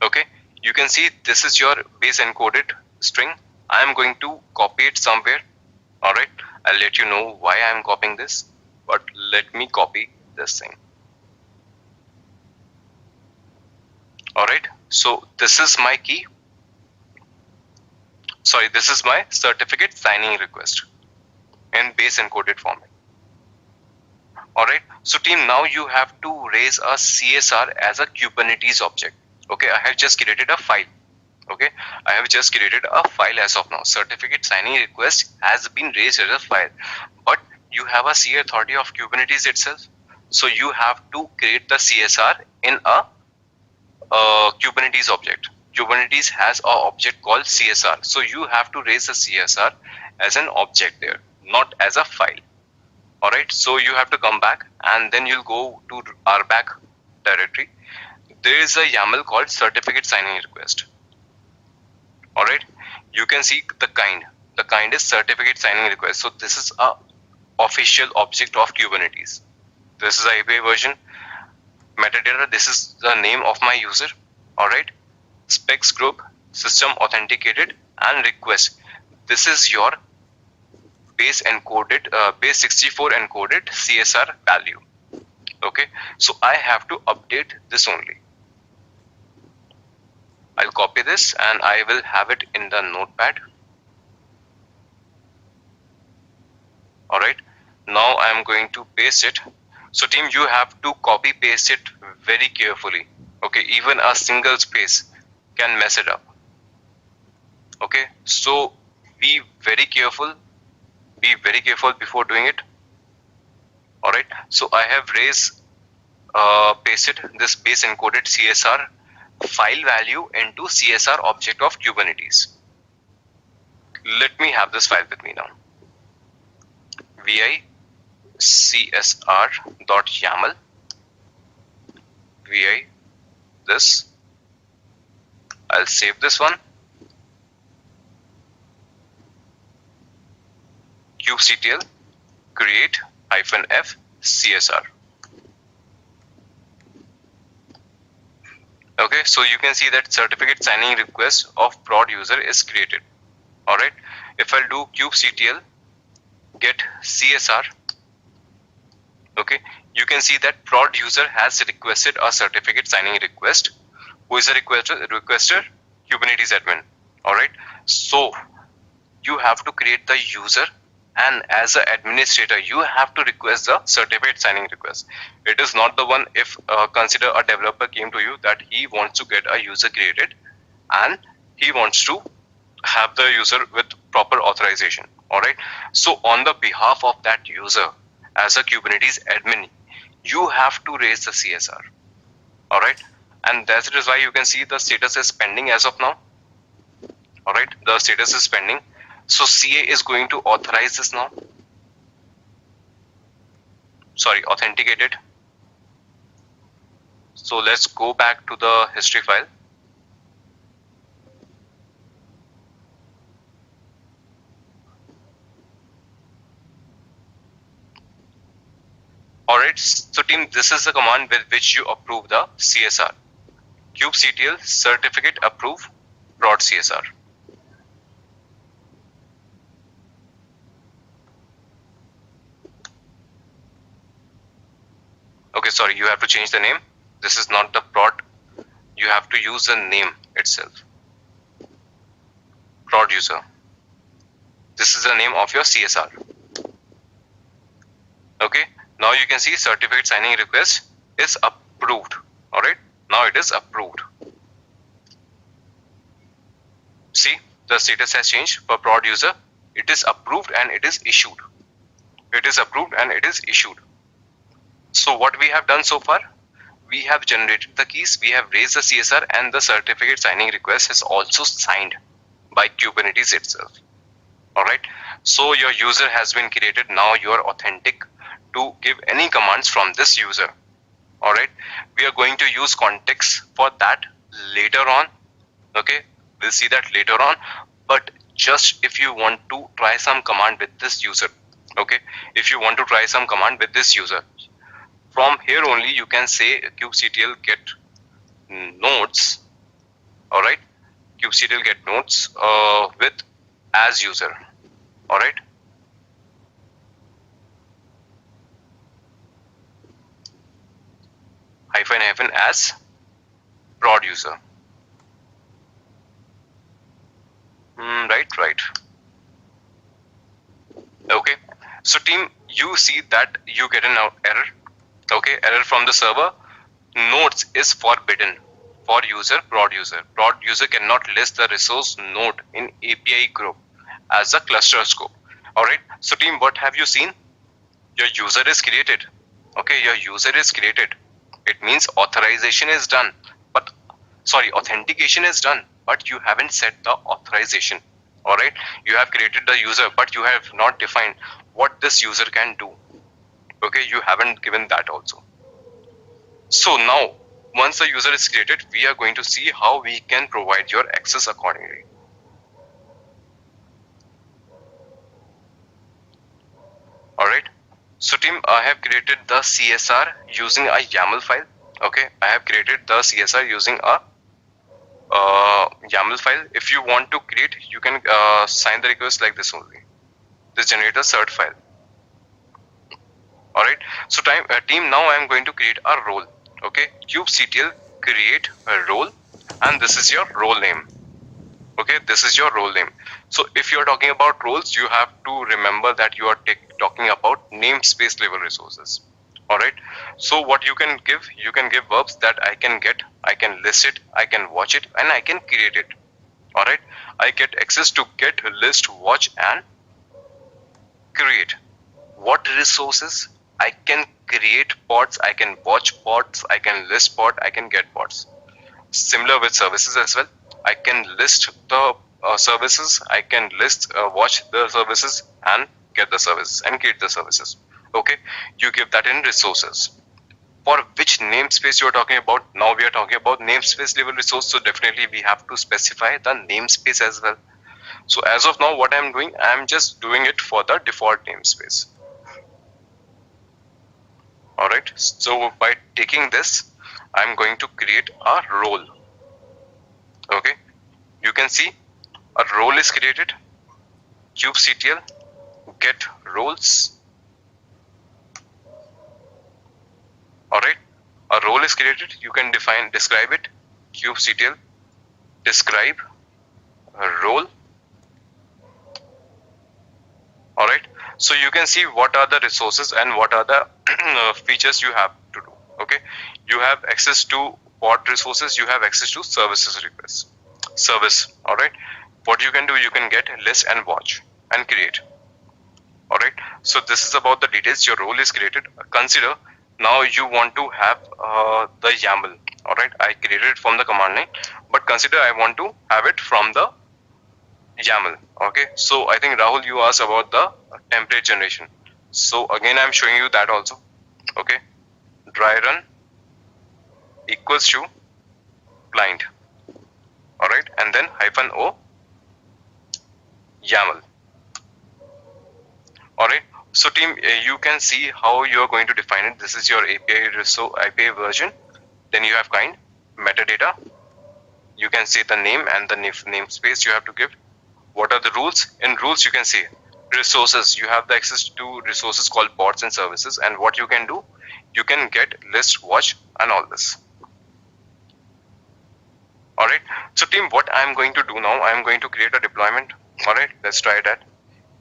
Speaker 2: Okay, you can see this is your base encoded string. I am going to copy it somewhere. Alright, I'll let you know why I am copying this, but let me copy this thing. Alright, so this is my key. Sorry, this is my certificate signing request in base encoded format. Alright, so team, now you have to raise a CSR as a Kubernetes object. Okay, I have just created a file. Okay, I have just created a file as of now. Certificate signing request has been raised as a file, but you have a CA authority of Kubernetes itself. So you have to create the CSR in a Kubernetes object. Kubernetes has an object called CSR. So you have to raise the CSR as an object there, not as a file. Alright, so you have to come back and then you'll go to RBAC directory. There is a YAML called certificate signing request. Alright, you can see the kind. The kind is certificate signing request. So this is a official object of Kubernetes. This is the API version. Metadata, this is the name of my user. Alright, specs group, system authenticated, and request. This is your base encoded, base 64 encoded CSR value. Okay, so I have to update this only. I'll copy this and I will have it in the notepad. Alright, now I am going to paste it. So team, you have to copy paste it very carefully. Okay, even a single space can mess it up. Okay, so be very careful. Be very careful before doing it. Alright, so I have pasted this base encoded CSR file value into CSR object of Kubernetes. Let me have this file with me now. vi csr.yaml vi this. I'll save this one. kubectl create -f CSR. Okay, so you can see that certificate signing request of prod user is created. Alright, if I'll do kubectl get CSR, okay, you can see that prod user has requested a certificate signing request. Who is the requester? Kubernetes admin. Alright, so you have to create the user, and as an administrator you have to request the certificate signing request. It is not the one if consider a developer came to you that he wants to get a user created and he wants to have the user with proper authorization. Alright, so on the behalf of that user, as a Kubernetes admin, you have to raise the CSR. Alright, and that is why you can see the status is pending as of now. Alright, the status is pending. So CA is going to authorize this now. Sorry, authenticated. So let's go back to the history file. Alright, so team, this is the command with which you approve the CSR. kubectl certificate approve prod CSR. Okay, sorry, you have to change the name. This is not the prod. You have to use the name itself. Prod user. This is the name of your CSR. Okay, now you can see certificate signing request is approved. All right, now it is approved. See, the status has changed for prod user. It is approved and it is issued. It is approved and it is issued. So what we have done so far, we have generated the keys, we have raised the CSR, and the certificate signing request is also signed by Kubernetes itself. All right, so your user has been created. Now you are authentic to give any commands from this user. All right, we are going to use context for that later on. Okay, we'll see that later on, but just if you want to try some command with this user, okay, if you want to try some command with this user, from here only you can say kubectl get nodes. All right, kubectl get nodes with as user. All right, hyphen as prod user. Right. Okay, so team, you see that you get an error. Okay, error from the server. Nodes is forbidden for user, prod user. Prod user cannot list the resource node in API group as a cluster scope. All right, so team, what have you seen? Your user is created. Okay, your user is created. It means authorization is done, but sorry, authentication is done, but you haven't set the authorization. All right, you have created the user, but you have not defined what this user can do. Okay, you haven't given that also. So now, once the user is created, we are going to see how we can provide your access accordingly. All right, so team, I have created the CSR using a YAML file. Okay, I have created the CSR using a YAML file. If you want to create, you can sign the request like this only. This generate a cert file. All right, so team, now I am going to create a role. Okay, kubectl create a role, and this is your role name. Okay, this is your role name. So if you are talking about roles, you have to remember that you are talking about namespace level resources. All right, so what you can give verbs that I can get, I can list it, I can watch it, and I can create it. All right, I get access to get, list, watch, and create. What resources? I can create pods, I can watch pods, I can list pod, I can get pods. Similar with services as well. I can list the services, I can list, watch the services, and get the services and create the services. Okay, you give that in resources. For which namespace you are talking about? Now we are talking about namespace level resource, so definitely we have to specify the namespace as well. So as of now, what I'm doing, I'm just doing it for the default namespace. All right, so by taking this, I'm going to create a role. Okay, you can see a role is created. kubectl get roles. All right, a role is created. You can describe it. kubectl describe a role. All right, so you can see what are the resources and what are the features you have to do. Okay, you have access to pod resources, you have access to services requests, service. All right, what you can do, you can get list and watch and create. All right, so this is about the details. Your role is created. Consider now you want to have the YAML. All right, I created it from the command line, but consider I want to have it from the YAML. Okay, so I think Rahul, you asked about the template generation. So again, I'm showing you that also. Okay, dry run equals to client. All right, and then -o YAML. All right, so team, you can see how you're going to define it. This is your API version. Then you have kind, metadata. You can say the name and the namespace you have to give. What are the rules? In rules, you can say resources. You have the access to resources called pods and services. And what you can do, you can get list, watch, and all this. All right. So team, what I'm going to do now, I'm going to create a deployment. All right, let's try that.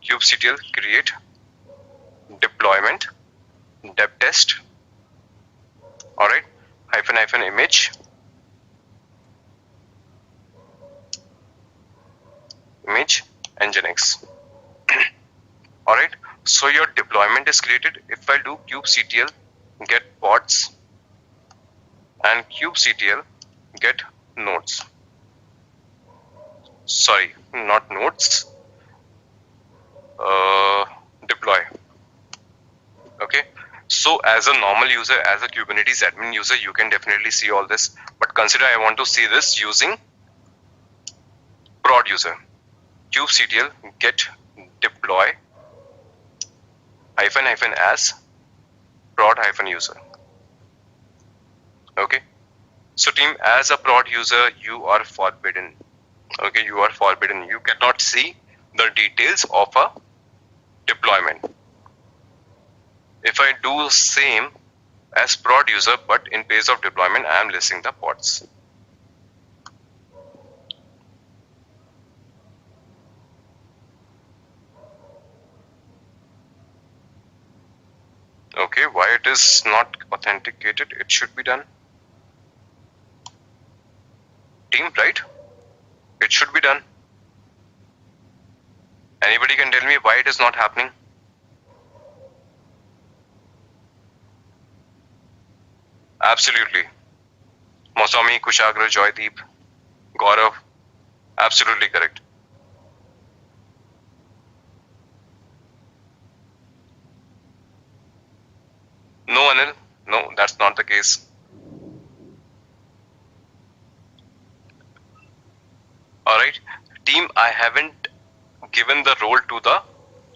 Speaker 2: kubectl create deployment dev test, alright, hyphen image nginx. Alright, so your deployment is created. If I do kubectl get pods and kubectl get nodes, sorry, not nodes, deploy. Okay, so as a normal user, as a Kubernetes admin user, you can definitely see all this, but consider I want to see this using prod user. Kubectl get deploy hyphen as prod user. Okay, so team, as a prod user, you are forbidden. Okay, you are forbidden. You cannot see the details of a deployment. If I do same as prod user, but in place of deployment, I am listing the pods. Okay, why it is not authenticated? It should be done. Team, right? It should be done. Anybody can tell me why it is not happening? Absolutely. Mosami, Kushagra, Joydeep, Gaurav, absolutely correct. No, Anil, no, that's not the case. Alright, team, I haven't given the role to the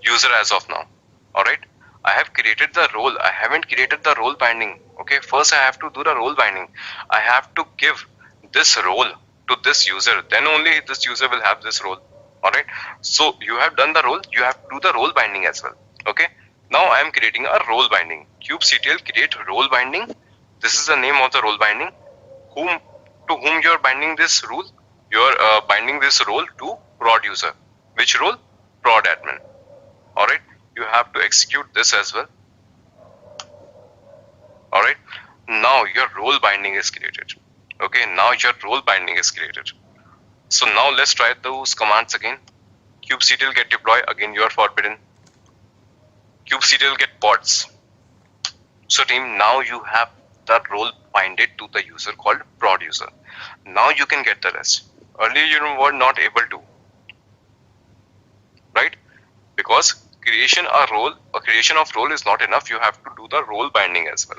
Speaker 2: user as of now. Alright, I have created the role, I haven't created the role binding. Okay, first I have to do the role binding. I have to give this role to this user, then only this user will have this role. Alright, so you have done the role, you have to do the role binding as well. Okay, now I am creating a role binding. Kubectl create role binding. This is the name of the role binding. To whom you are binding this rule? You are binding this role to prod user. Which role? Prod admin. Alright, you have to execute this as well. Alright, now your role binding is created. Okay, now your role binding is created. So now let's try those commands again. Kubectl get deploy, again you are forbidden. Kubectl get pods. So team, now you have the role binded to the user called prod user. Now you can get the rest. Earlier you were not able to, right? Because creation of role is not enough. You have to do the role binding as well.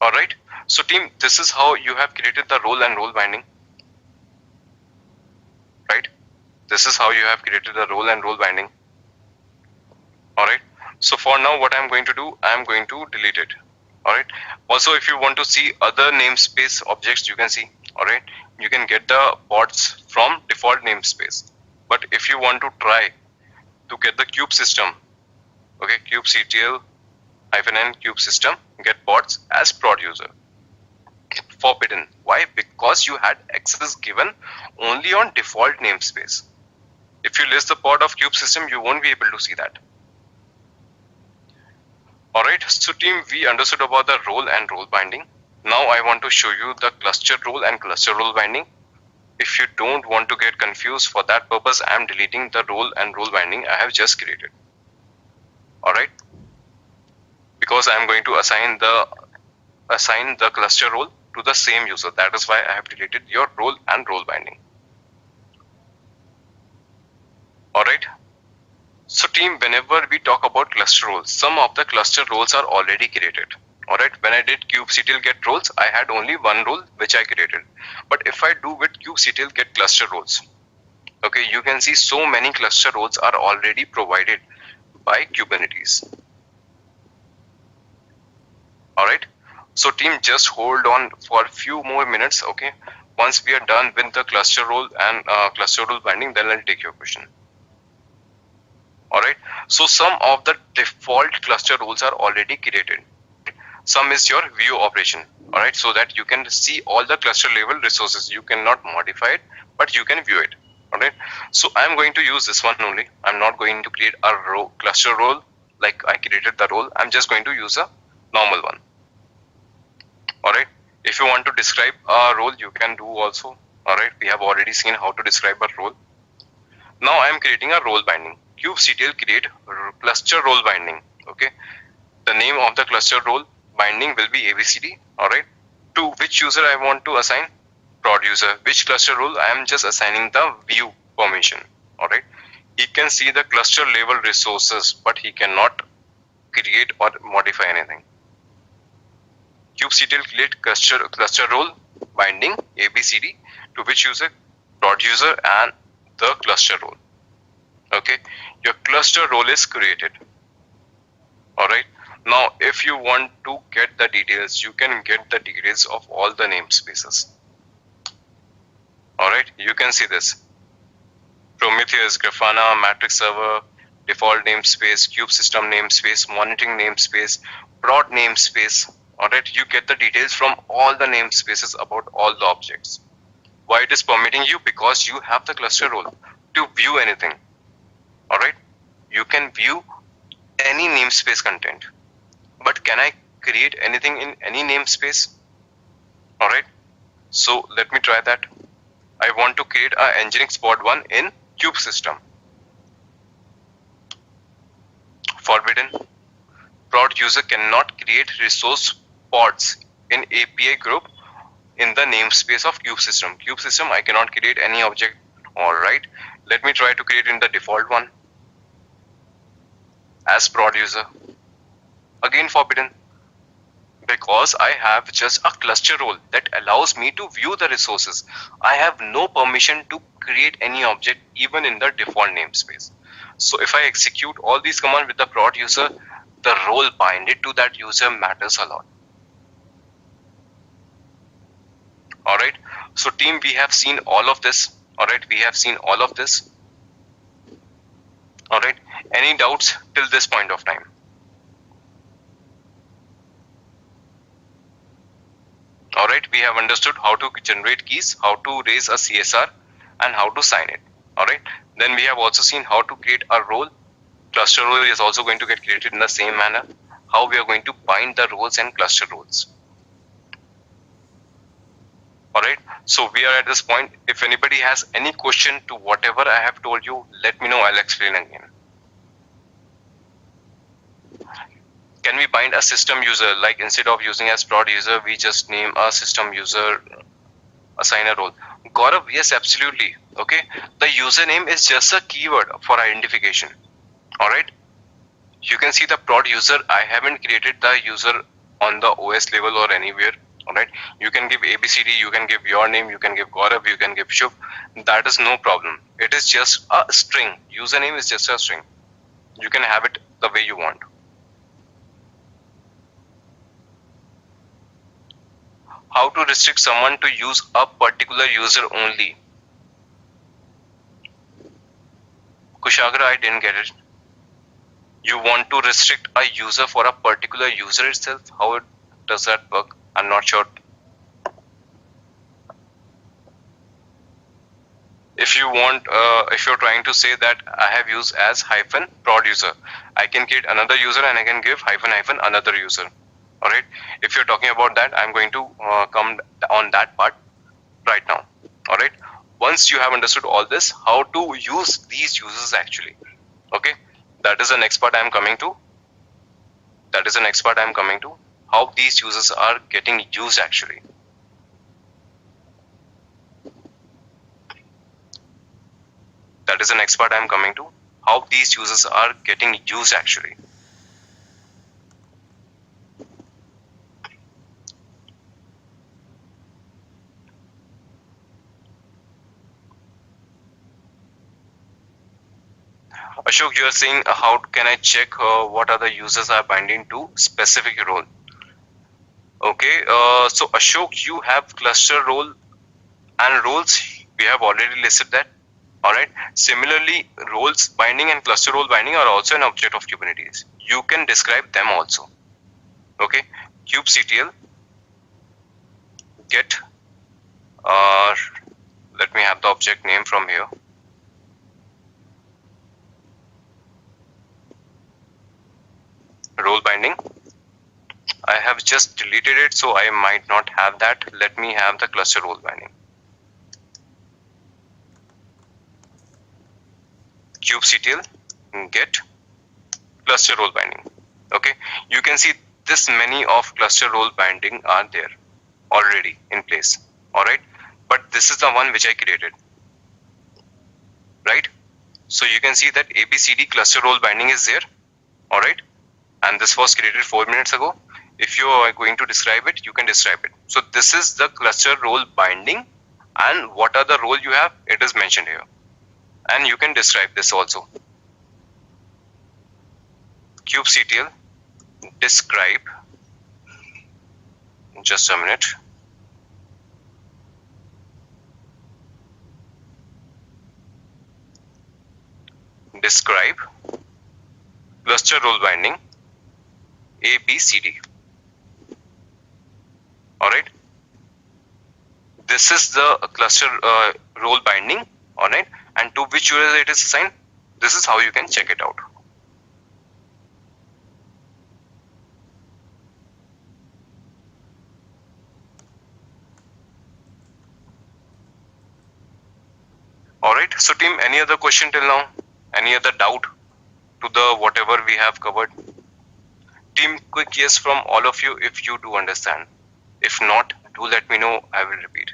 Speaker 2: Alright, so team, this is how you have created the role and role binding. Right? This is how you have created the role and role binding. Alright, so for now what I'm going to do, I'm going to delete it. Alright, also if you want to see other namespace objects, you can see. Alright, you can get the pods from default namespace. But if you want to try to get the kube system, okay, kubectl -n kube system get pods as prod user. Forbidden. Why? Because you had access given only on default namespace. If you list the pod of kube system, you won't be able to see that. Alright, so team, we understood about the role and role binding. Now I want to show you the cluster role and cluster role binding. If you don't want to get confused, for that purpose I am deleting the role and role binding I have just created. Alright, because I am going to assign the cluster role to the same user. That is why I have deleted your role and role binding. Alright, so team, whenever we talk about cluster roles, some of the cluster roles are already created. Alright, when I did kubectl get roles, I had only one role which I created. But if I do with kubectl get cluster roles, okay, you can see so many cluster roles are already provided by Kubernetes. Alright, so team, just hold on for a few more minutes. Okay, once we are done with the cluster role and cluster role binding, then I'll take your question. Alright, so some of the default cluster roles are already created. Some is your view operation, all right, so that you can see all the cluster level resources. You cannot modify it, but you can view it, all right. So I'm going to use this one only. I'm not going to create a row cluster role like I created the role. I'm just going to use a normal one, all right. If you want to describe a role, you can do also, all right. We have already seen how to describe a role. Now I am creating a role binding. kubectl create cluster role binding, okay. The name of the cluster role binding will be ABCD, all right. To which user I want to assign? Prod user. Which cluster role? I am just assigning the view permission, all right. He can see the cluster level resources, but he cannot create or modify anything. kubectl create cluster role binding ABCD to which user? Prod user and the cluster role. Okay, your cluster role is created. All right. Now, if you want to get the details, you can get the details of all the namespaces. All right, you can see this: Prometheus, Grafana, Matrix Server, default namespace, Cube System namespace, monitoring namespace, prod namespace. All right, you get the details from all the namespaces about all the objects. Why it is permitting you? Because you have the cluster role to view anything. All right, you can view any namespace content, but can I create anything in any namespace? All right, so let me try that. I want to create a Nginx pod 1 in Cube System. Forbidden. Prod user cannot create resource pods in API group in the namespace of Cube System. Cube System, I cannot create any object. All right, let me try to create in the default one as prod user. Again forbidden, because I have just a cluster role that allows me to view the resources. I have no permission to create any object even in the default namespace. So if I execute all these commands with the prod user, the role binded to that user matters a lot. All right, so team, we have seen all of this. All right, we have seen all of this. All right, any doubts till this point of time? All right, we have understood how to generate keys, how to raise a CSR, and how to sign it. All right, then we have also seen how to create a role. Cluster role is also going to get created in the same manner. How we are going to bind the roles and cluster roles. All right, so we are at this point. If anybody has any question to whatever I have told you, let me know. I'll explain again. Can we bind a system user? Like instead of using as prod user, we just name a system user, assign a role. Gaurav, yes, absolutely. Okay, the username is just a keyword for identification. All right, you can see the prod user. I haven't created the user on the OS level or anywhere. All right, you can give ABCD, you can give your name, you can give Gaurav, you can give Shubh. That is no problem. It is just a string. Username is just a string. You can have it the way you want. How to restrict someone to use a particular user only? Kushagra, I didn't get it. You want to restrict a user for a particular user itself? How does that work? I'm not sure. If you want, if you're trying to say that I have used as hyphen prod user, I can create another user and I can give hyphen hyphen another user. All right. If you're talking about that, I'm going to come on that part right now. All right. Once you have understood all this, how to use these users actually. Okay. That is the next part I'm coming to. That is the next part I'm coming to. How these users are getting used actually. That is the next part I'm coming to. How these users are getting used actually. Ashok, you are saying how can I check what are the users are binding to specific role? Okay, so Ashok, you have cluster role and roles. We have already listed that. All right. Similarly, roles binding and cluster role binding are also an object of Kubernetes. You can describe them also. Okay. kubectl get, let me have the object name from here. Role binding. I have just deleted it, so I might not have that. Let me have the cluster role binding. Kubectl get cluster role binding. Okay, you can see this many of cluster role binding are there already in place. All right, but this is the one which I created, right? So you can see that ABCD cluster role binding is there. All right, and this was created 4 minutes ago. If you are going to describe it, you can describe it. So this is the cluster role binding, and what are the role you have, it is mentioned here, and you can describe this also. Kubectl describe, just a minute. Describe cluster role binding ABCD. All right, this is the cluster role binding. All right, and to which user it is assigned, this is how you can check it out. All right, so team, any other question till now? Any other doubt to the whatever we have covered? Team, quick yes from all of you if you do understand. If not, do let me know, I will repeat.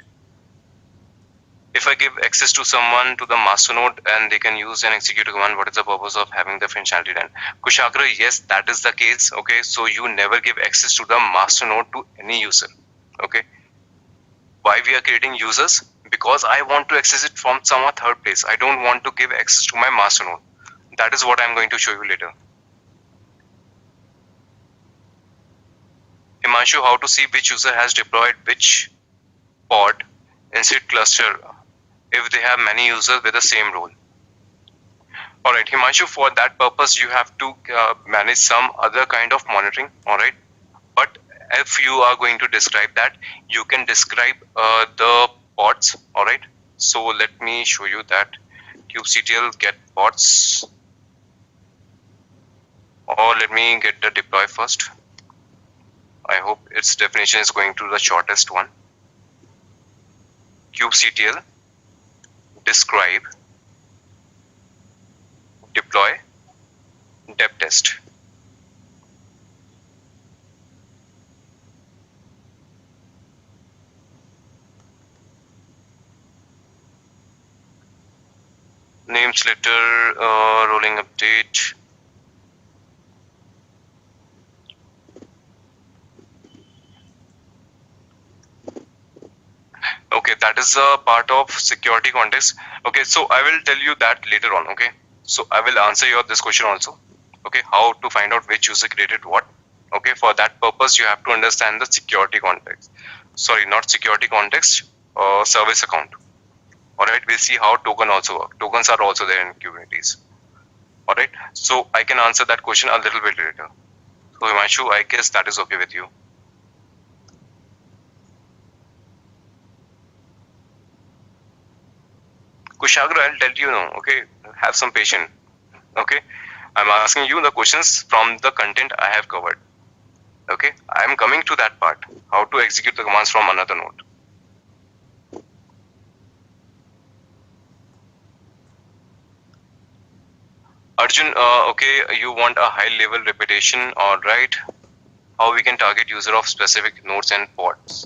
Speaker 2: If I give access to someone to the master node and they can use and execute a command, what is the purpose of having the functionality done? Kushagra, yes, that is the case. Okay, so you never give access to the master node to any user. Okay, why we are creating users? Because I want to access it from some third place. I don't want to give access to my master node. That is what I'm going to show you later. Himanshu, how to see which user has deployed which pod inside cluster if they have many users with the same role. Alright, Himanshu, for that purpose you have to manage some other kind of monitoring. Alright, but if you are going to describe that, you can describe the pods. Alright, so let me show you that. Kubectl get pods, or let me get the deploy first. I hope its definition is going to the shortest one. Kubectl describe deploy dev test. Names letter, rolling update. Okay, that is a part of security context. Okay, so I will tell you that later on. Okay, so I will answer your this question also. Okay, how to find out which user created what. Okay, for that purpose you have to understand the security context. Sorry, not security context, service account. Alright, we'll see how token also work. Tokens are also there in Kubernetes. Alright, so I can answer that question a little bit later. So Himanshu, I guess that is okay with you. Kushagra, I'll tell you now, okay, have some patience. Okay, I'm asking you the questions from the content I have covered. Okay, I'm coming to that part, how to execute the commands from another node. Arjun, okay, you want a high level repetition, alright. How we can target user of specific nodes and pods.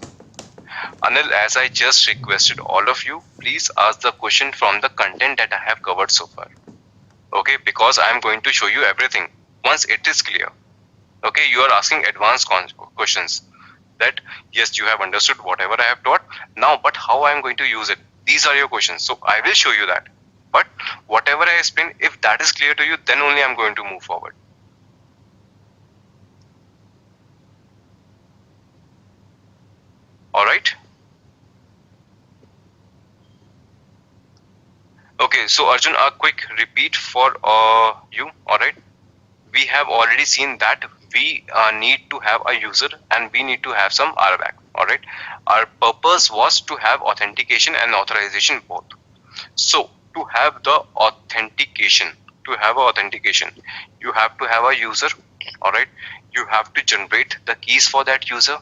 Speaker 2: Anil, as I just requested all of you, please ask the question from the content that I have covered so far. Okay, because I am going to show you everything once it is clear. Okay, you are asking advanced questions that yes, you have understood whatever I have taught now, but how I am going to use it? These are your questions. So I will show you that. But whatever I explain, if that is clear to you, then only I am going to move forward. Alright. Okay, so Arjun, a quick repeat for you. Alright. We have already seen that we need to have a user and we need to have some RBAC. Alright, our purpose was to have authentication and authorization both. So to have the authentication, you have to have a user. Alright, you have to generate the keys for that user.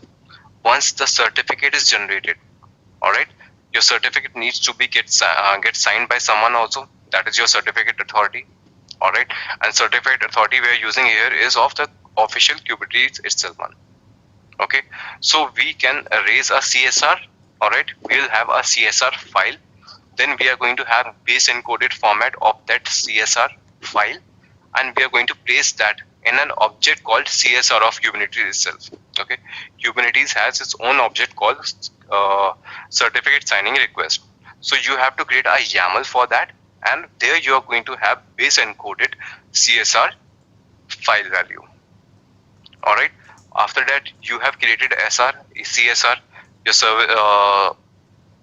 Speaker 2: Once the certificate is generated, alright, your certificate needs to be get signed by someone also. That is your certificate authority. Alright, and certificate authority we are using here is of the official Kubernetes itself one. Okay, so we can raise a CSR. Alright, we'll have a CSR file. Then we are going to have base encoded format of that CSR file, and we are going to place that in an object called CSR of Kubernetes itself. Okay, Kubernetes has its own object called certificate signing request. So you have to create a YAML for that, and there you are going to have base encoded CSR file value. Alright, after that you have created CSR, your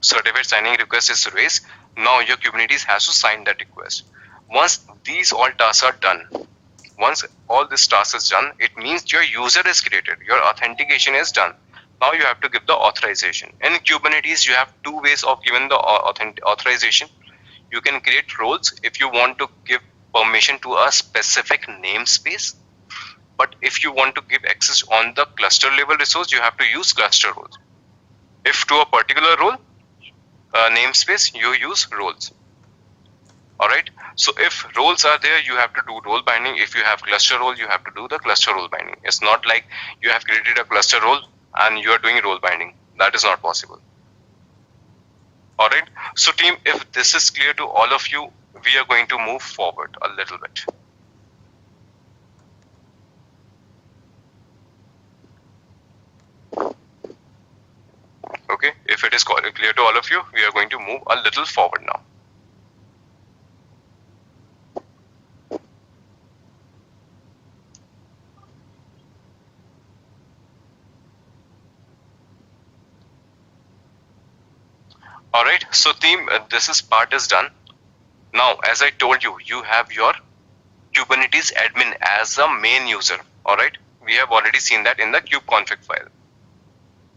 Speaker 2: certificate signing request is raised. Now your Kubernetes has to sign that request. Once these all tasks are done, once all this task is done, it means your user is created, your authentication is done. Now you have to give the authorization. In Kubernetes, you have two ways of giving the authorization. You can create roles if you want to give permission to a specific namespace. But if you want to give access on the cluster level resource, you have to use cluster roles. If to a particular role, namespace, you use roles. Alright, so if roles are there, you have to do role binding. If you have cluster role, you have to do the cluster role binding. It's not like you have created a cluster role and you are doing role binding. That is not possible. Alright, so team, if this is clear to all of you, we are going to move forward a little bit. Okay, if it is clear to all of you, we are going to move a little forward now. Alright, so team, this part is done. Now, as I told you, you have your Kubernetes admin as a main user. Alright, we have already seen that in the kubeconfig file.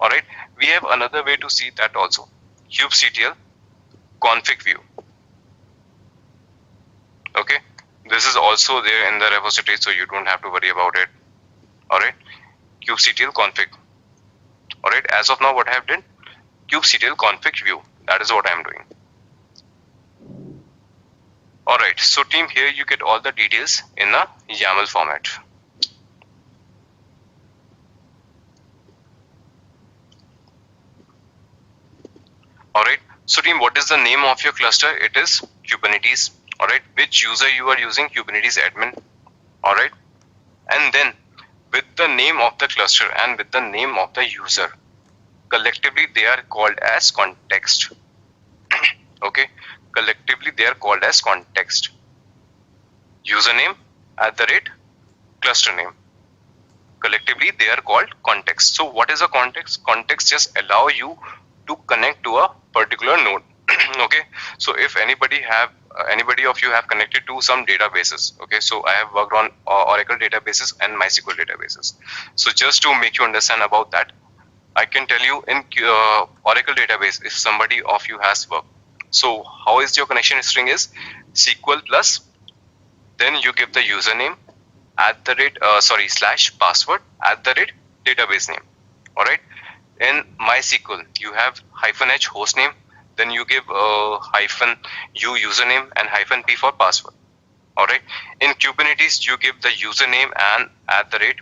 Speaker 2: Alright, we have another way to see that also. kubectl config view. Okay, this is also there in the repository, so you don't have to worry about it. Alright, kubectl config. Alright, as of now, what I have done, kubectl config view. That is what I am doing. Alright, so team, here you get all the details in a YAML format. Alright, so team, what is the name of your cluster? It is Kubernetes. Alright, which user you are using? Kubernetes admin. Alright, and then with the name of the cluster and with the name of the user, collectively they are called as context. Okay, collectively they are called as context. Username @ cluster name. Collectively they are called context. So what is a context? Context just allow you to connect to a particular node. Okay, so if anybody of you have connected to some databases, okay, so I have worked on Oracle databases and MySQL databases. So just to make you understand about that, I can tell you in Oracle database, if somebody of you has worked, so how is your connection string is SQL plus, then you give the username @ /password @ database name. Alright, in MySQL you have -h hostname, then you give -u username and -p for password. Alright, in Kubernetes you give the username and @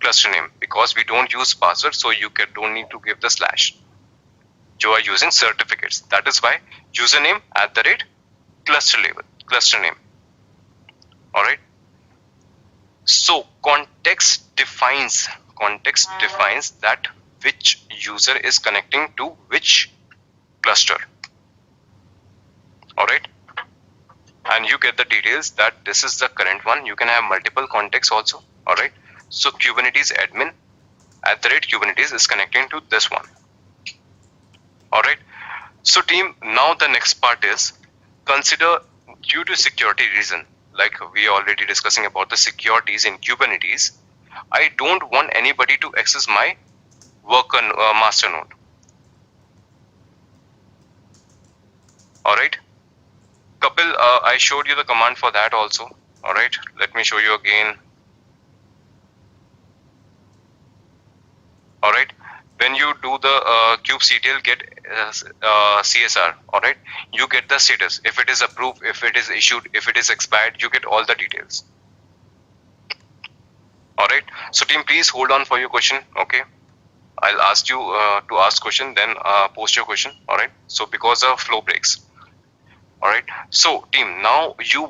Speaker 2: cluster name, because we don't use password, so you don't need to give the /. You are using certificates. That is why username @ cluster name. Alright. So context defines that which user is connecting to which cluster. Alright. And you get the details that this is the current one. You can have multiple contexts also. Alright. So Kubernetes admin @ Kubernetes is connecting to this one. Alright. So team, now the next part is consider, due to security reason, like we are already discussing about the securities in Kubernetes. I don't want anybody to access my worker master node. Alright. Kapil, I showed you the command for that also. Alright, let me show you again. Alright, when you do the kubectl get CSR, alright, you get the status. If it is approved, if it is issued, if it is expired, you get all the details. Alright, so team, please hold on for your question. Okay, I'll ask you to ask question, then post your question. Alright, so because of flow breaks. Alright, so team, now you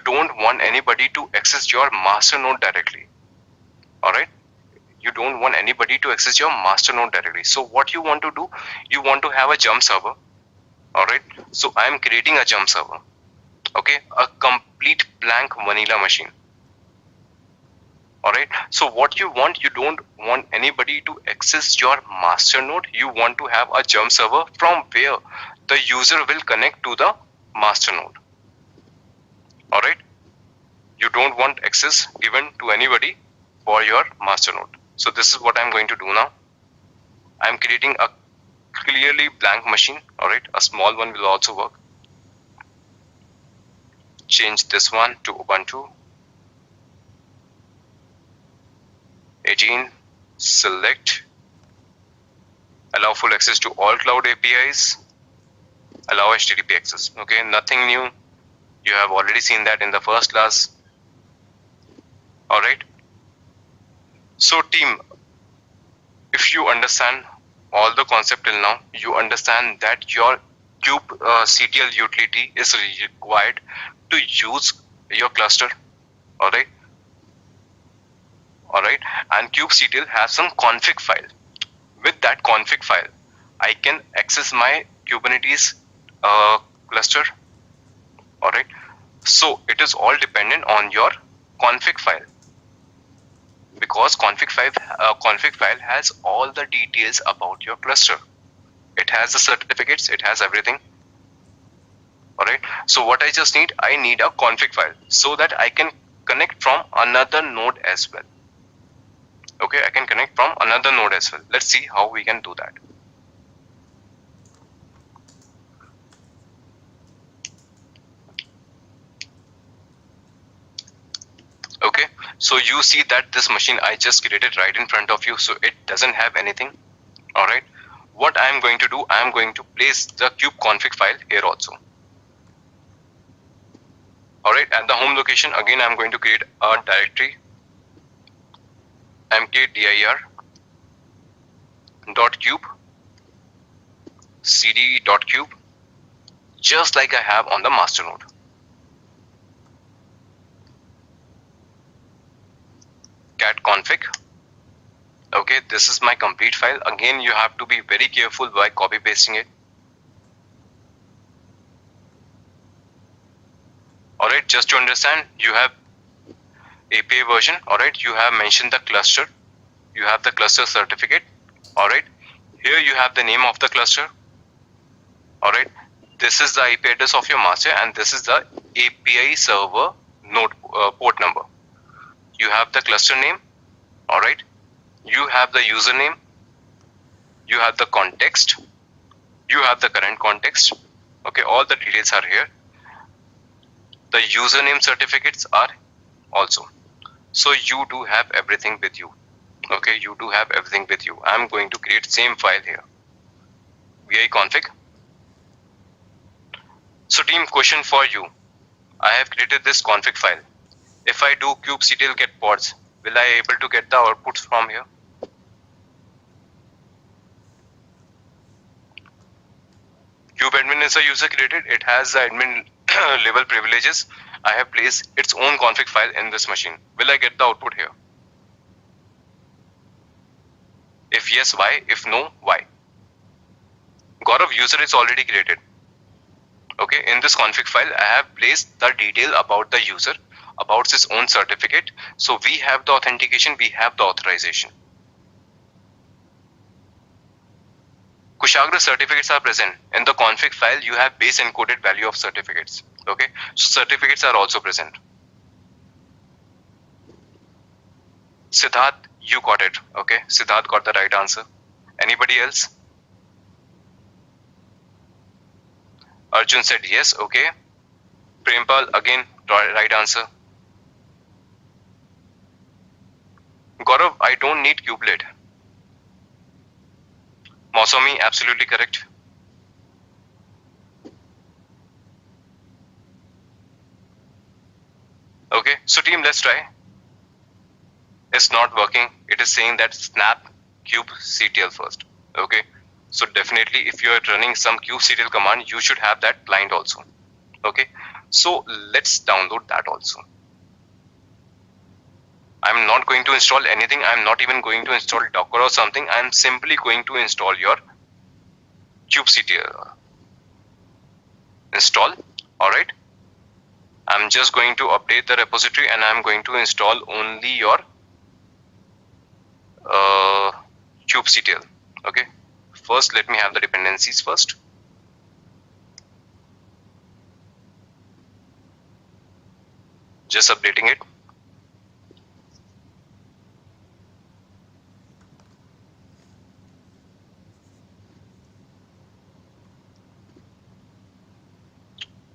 Speaker 2: don't want anybody to access your master node directly. Alright, you don't want anybody to access your master node directly. So what you want to do, you want to have a jump server. Alright, so I am creating a jump server. Okay, a complete blank vanilla machine. Alright, so what you want, you don't want anybody to access your master node. You want to have a jump server from where the user will connect to the master node. Alright, you don't want access given to anybody for your master node. So this is what I'm going to do now. I'm creating a clearly blank machine. Alright, a small one will also work. Change this one to Ubuntu 18. Select, allow full access to all cloud APIs, allow HTTP access. Okay, nothing new. You have already seen that in the first class. Alright. So team, if you understand all the concept till now, you understand that your kubectl utility is required to use your cluster. Alright. Alright, and kubectl has some config file. With that config file, I can access my Kubernetes cluster. Alright, so it is all dependent on your config file, because config file has all the details about your cluster. It has the certificates, it has everything. Alright, so what I just need, I need a config file so that I can connect from another node as well. Okay, I can connect from another node as well. Let's see how we can do that. Okay, so you see that this machine I just created right in front of you, so it doesn't have anything. Alright, what I am going to do, I am going to place the kubeconfig file here also. Alright, at the home location, again I am going to create a directory mkdir.kube cd.kube, just like I have on the master node. cat config. Okay, this is my complete file. Again, you have to be very careful by copy pasting it. Alright, just to understand, you have API version. Alright, you have mentioned the cluster, you have the cluster certificate. Alright, here you have the name of the cluster. Alright, this is the IP address of your master, and this is the API server node port number. You have the cluster name. Alright, you have the username, you have the context, you have the current context. Okay, all the details are here. The username certificates are also. So you do have everything with you. Okay, you do have everything with you. I'm going to create same file here. vi config. So team, question for you. I have created this config file. If I do kubectl get pods, will I able to get the outputs from here? Kubeadmin is a user created. It has the admin level privileges. I have placed its own config file in this machine. Will I get the output here? If yes, why? If no, why? Gaurav, user is already created. Okay, in this config file, I have placed the detail about the user, about his own certificate. So we have the authentication, we have the authorization. Kushagra certificates are present. In the config file, you have base encoded value of certificates. Okay, so certificates are also present. Siddharth, you got it. Okay, Siddharth got the right answer. Anybody else? Arjun said yes. Okay. Prempal, again, right answer. Gaurav, I don't need kubelet. Mosami, absolutely correct. Okay, so team, let's try. It's not working. It is saying that snap kubectl first. Okay, so definitely if you are running some kubectl command, you should have that client also. Okay, so let's download that also. I'm not going to install anything. I'm not even going to install Docker or something. I'm simply going to install your kubectl. Install. All right. I'm just going to update the repository and I'm going to install only your kubectl. Okay. First, let me have the dependencies first. Just updating it.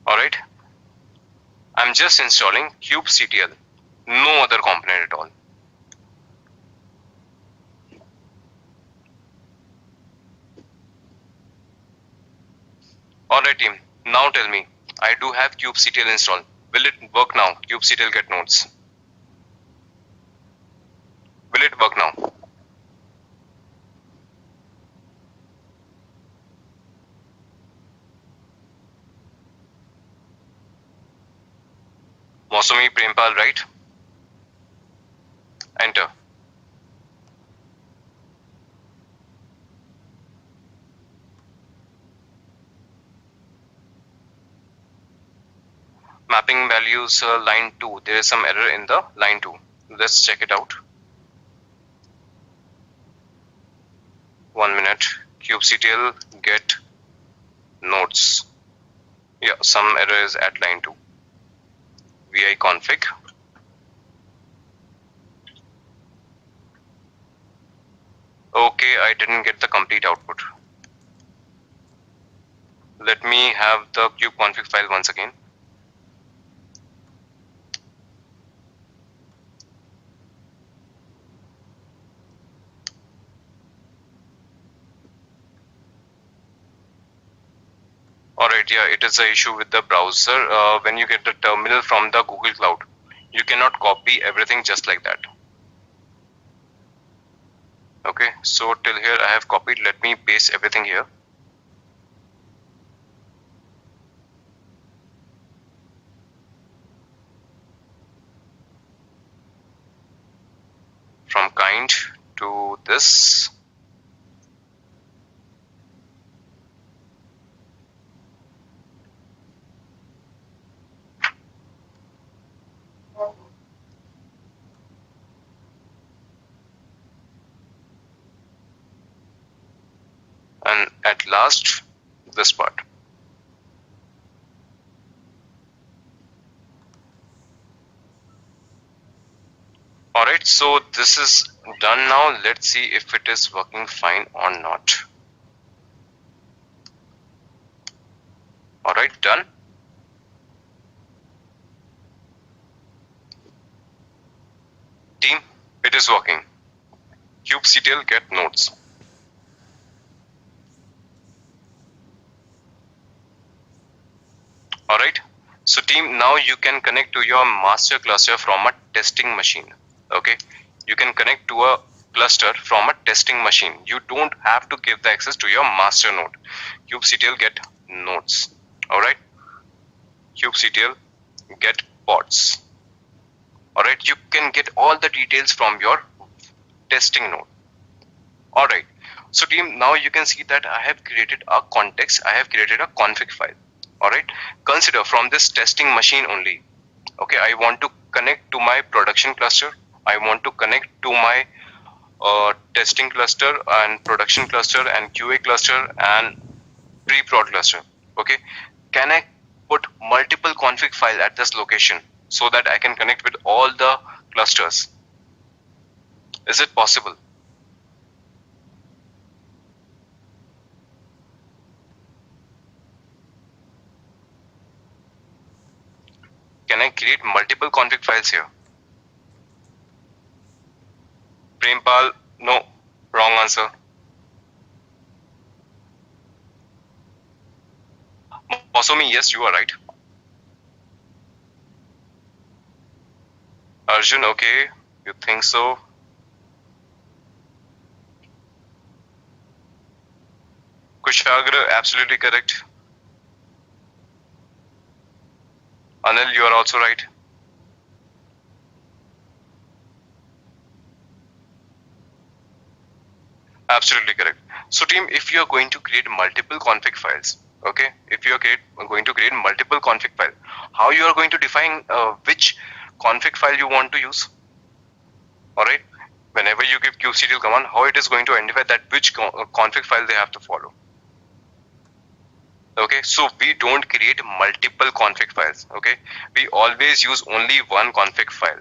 Speaker 2: Alright. I'm just installing kubectl. No other component at all. Alright team, now tell me, I do have kubectl installed. Will it work now? Kubectl get nodes. Will it work now? Mosumi Prempal, right? Enter. Mapping values line 2. There is some error in the line 2. Let's check it out. 1 minute. Kubectl get nodes. Yeah, some error is at line 2. vi config. Okay, I didn't get the complete output. Let me have the kubeconfig file once again. Alright, yeah, it is an issue with the browser. When you get the terminal from the Google Cloud, you cannot copy everything just like that. Okay, so till here I have copied. Let me paste everything here. From kind to this. And at last, this part. Alright, so this is done now. Let's see if it is working fine or not. Alright, done. Team, it is working. kubectl get nodes. Alright, so team, now you can connect to your master cluster from a testing machine. Okay, you can connect to a cluster from a testing machine. You don't have to give the access to your master node. kubectl get nodes. Alright, kubectl get pods. Alright, you can get all the details from your testing node. Alright, so team, now you can see that I have created a context. I have created a config file. Alright, consider from this testing machine only. Okay, I want to connect to my production cluster. I want to connect to my testing cluster and production cluster and QA cluster and pre-prod cluster. Okay, can I put multiple config file at this location so that I can connect with all the clusters? Is it possible? Can I create multiple config files here? Prempal, no, wrong answer. Mosumi, yes, you are right. Arjun, okay, you think so? Kushagra, absolutely correct. Anil, you are also right. Absolutely correct. So team, if you are going to create multiple config files, okay, if you are going to create multiple config file, how you are going to define which config file you want to use? Alright, whenever you give kubectl command, how it is going to identify that which config file they have to follow. Okay, so we don't create multiple config files. Okay, we always use only one config file.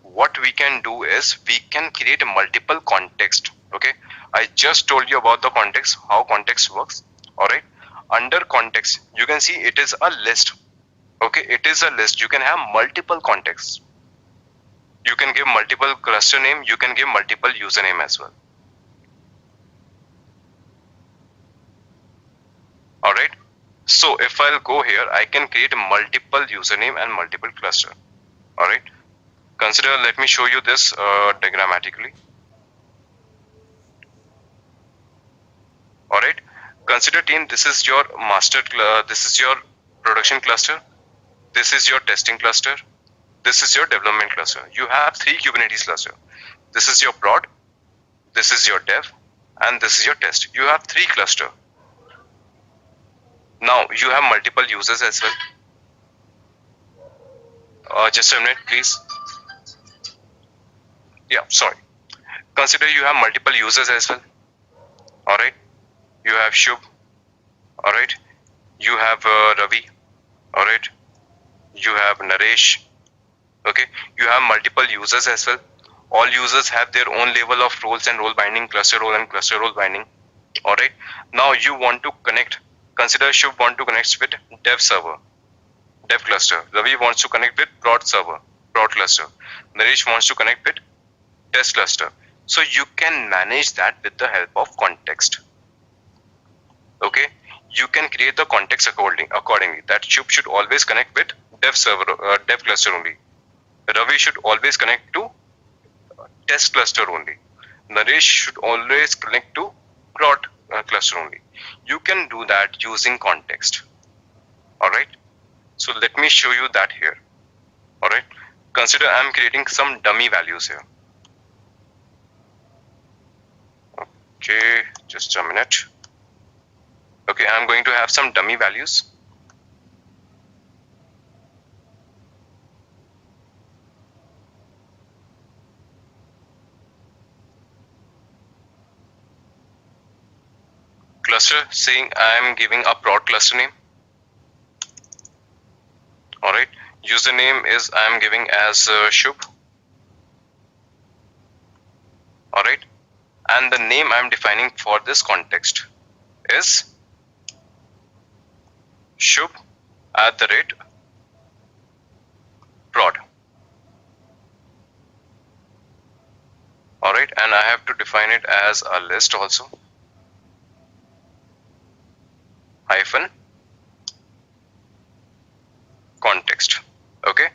Speaker 2: What we can do is we can create multiple context. Okay, I just told you about the context, how context works. All right, under context you can see it is a list. Okay, it is a list. You can have multiple contexts. You can give multiple cluster name. You can give multiple username as well. All right. So if I'll go here, I can create multiple username and multiple cluster. All right. Consider, let me show you this diagrammatically. All right. Consider team, this is your master, this is your production cluster. This is your testing cluster. This is your development cluster. You have 3 Kubernetes cluster. This is your prod. This is your dev. And this is your test. You have 3 cluster. Now you have multiple users as well. Just a minute, please. Yeah, sorry. Consider you have multiple users as well. All right. You have Shubh. All right. You have Ravi. All right. You have Naresh. Okay. You have multiple users as well. All users have their own level of roles and role binding, cluster role and cluster role binding. All right. Now you want to connect. Consider Shubh want to connect with dev server, dev cluster. Ravi wants to connect with prod server, prod cluster. Naresh wants to connect with test cluster. So you can manage that with the help of context. Okay, you can create the context accordingly. That Shubh should always connect with dev server, dev cluster only. Ravi should always connect to test cluster only. Naresh should always connect to prod cluster only. You can do that using context. All right. So let me show you that here. All right. Consider I'm creating some dummy values here. Okay, just a minute. Okay, I'm going to have some dummy values. Cluster saying I am giving a prod cluster name. All right. Username is I am giving as Shubh. All right. And the name I am defining for this context is Shubh @prod. All right. And I have to define it as a list also. Hyphen context. Okay,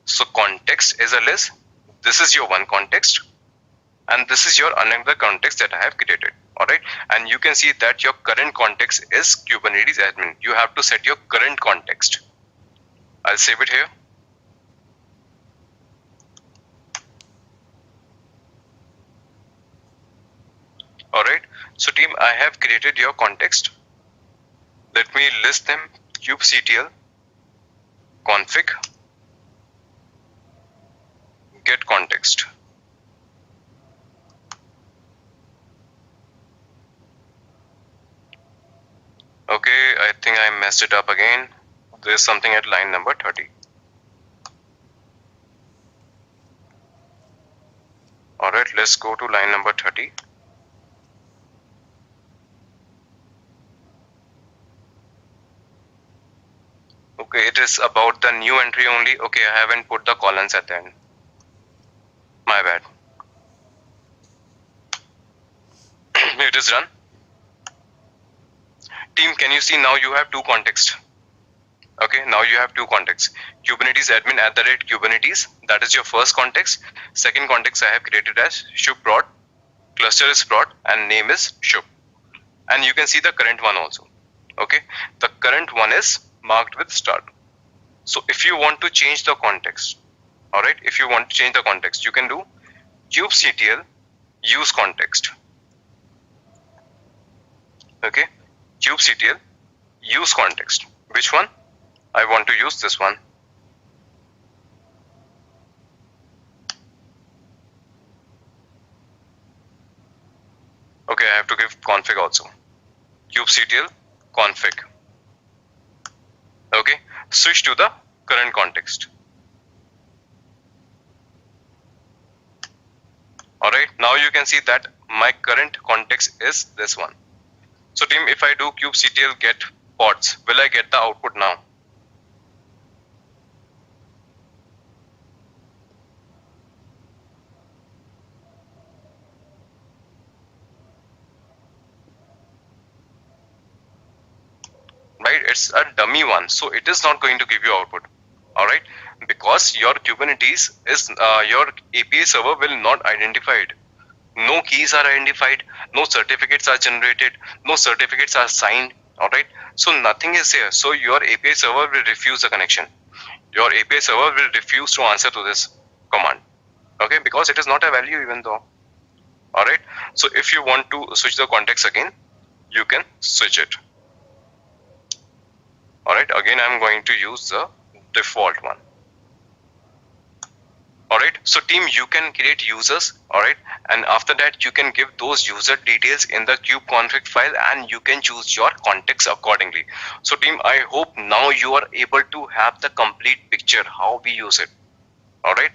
Speaker 2: so context is a list. This is your one context and this is your another context that I have created. All right, and you can see that your current context is Kubernetes admin. You have to set your current context. I'll save it here. All right, so team, I have created your context. Let me list them. kubectl config get context. Okay, I think I messed it up again. There's something at line number 30. All right, let's go to line number 30. Okay, it is about the new entry only. Okay, I haven't put the columns at the end. My bad. It is done. Team, can you see now you have two contexts? Okay, now you have two contexts. Kubernetes admin @Kubernetes, that is your first context. Second context I have created as Shub prod, cluster is prod, and name is Shub. And you can see the current one also. Okay, the current one is marked with start. So if you want to change the context, all right, if you want to change the context, you can do kubectl use context. Okay, kubectl use context. Which one? I want to use this one. Okay, I have to give config also. kubectl config. Okay, switch to the current context. All right, now you can see that my current context is this one. So team, if I do kubectl get pods, will I get the output now? Right, it's a dummy one, so it is not going to give you output. All right, because your Kubernetes is your API server will not identify it. No keys are identified, no certificates are generated, no certificates are signed. All right, so nothing is here. So your API server will refuse the connection. Your API server will refuse to answer to this command. Okay, because it is not a value even though. All right, so if you want to switch the context again, you can switch it. All right, again I'm going to use the default one. All right, so team, you can create users. All right, and after that you can give those user details in the kubeconfig file, and you can choose your context accordingly. So team, I hope now you are able to have the complete picture how we use it. All right,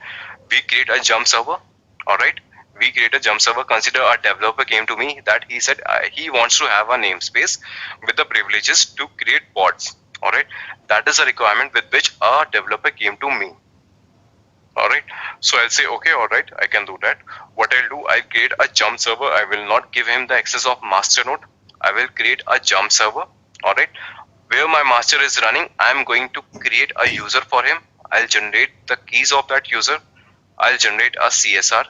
Speaker 2: we create a jump server. All right, we create a jump server. Consider a developer came to me that he said he wants to have a namespace with the privileges to create pods. All right, that is a requirement with which a developer came to me. All right, so I'll say okay, all right, I can do that. What I'll do, I'll create a jump server. I will not give him the access of master node. I will create a jump server. All right, where my master is running, I'm going to create a user for him. I'll generate the keys of that user. I'll generate a CSR.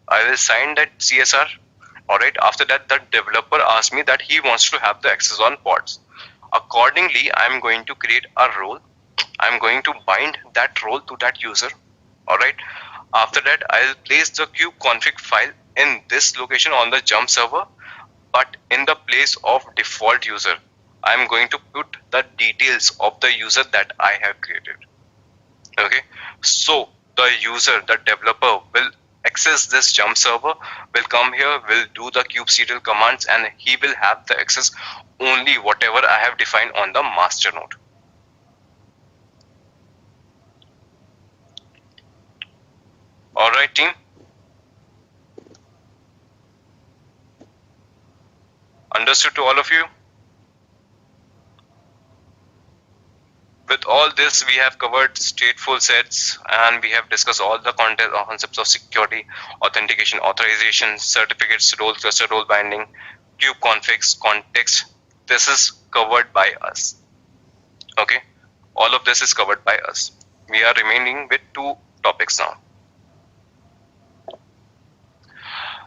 Speaker 2: I will sign that CSR. All right, after that, the developer asks me that he wants to have the access on pods. Accordingly, I'm going to create a role. I'm going to bind that role to that user. All right, after that, I'll place the kubeconfig file in this location on the jump server, but in the place of default user, I'm going to put the details of the user that I have created. Okay, so the user, the developer will access this jump server, will come here, will do the kubectl commands, and he will have the access only whatever I have defined on the master node. All right, team. Understood to all of you? With all this, we have covered stateful sets, and we have discussed all the concepts of security, authentication, authorization, certificates, role cluster, role binding, kube configs, context. This is covered by us. Okay, all of this is covered by us. We are remaining with two topics now.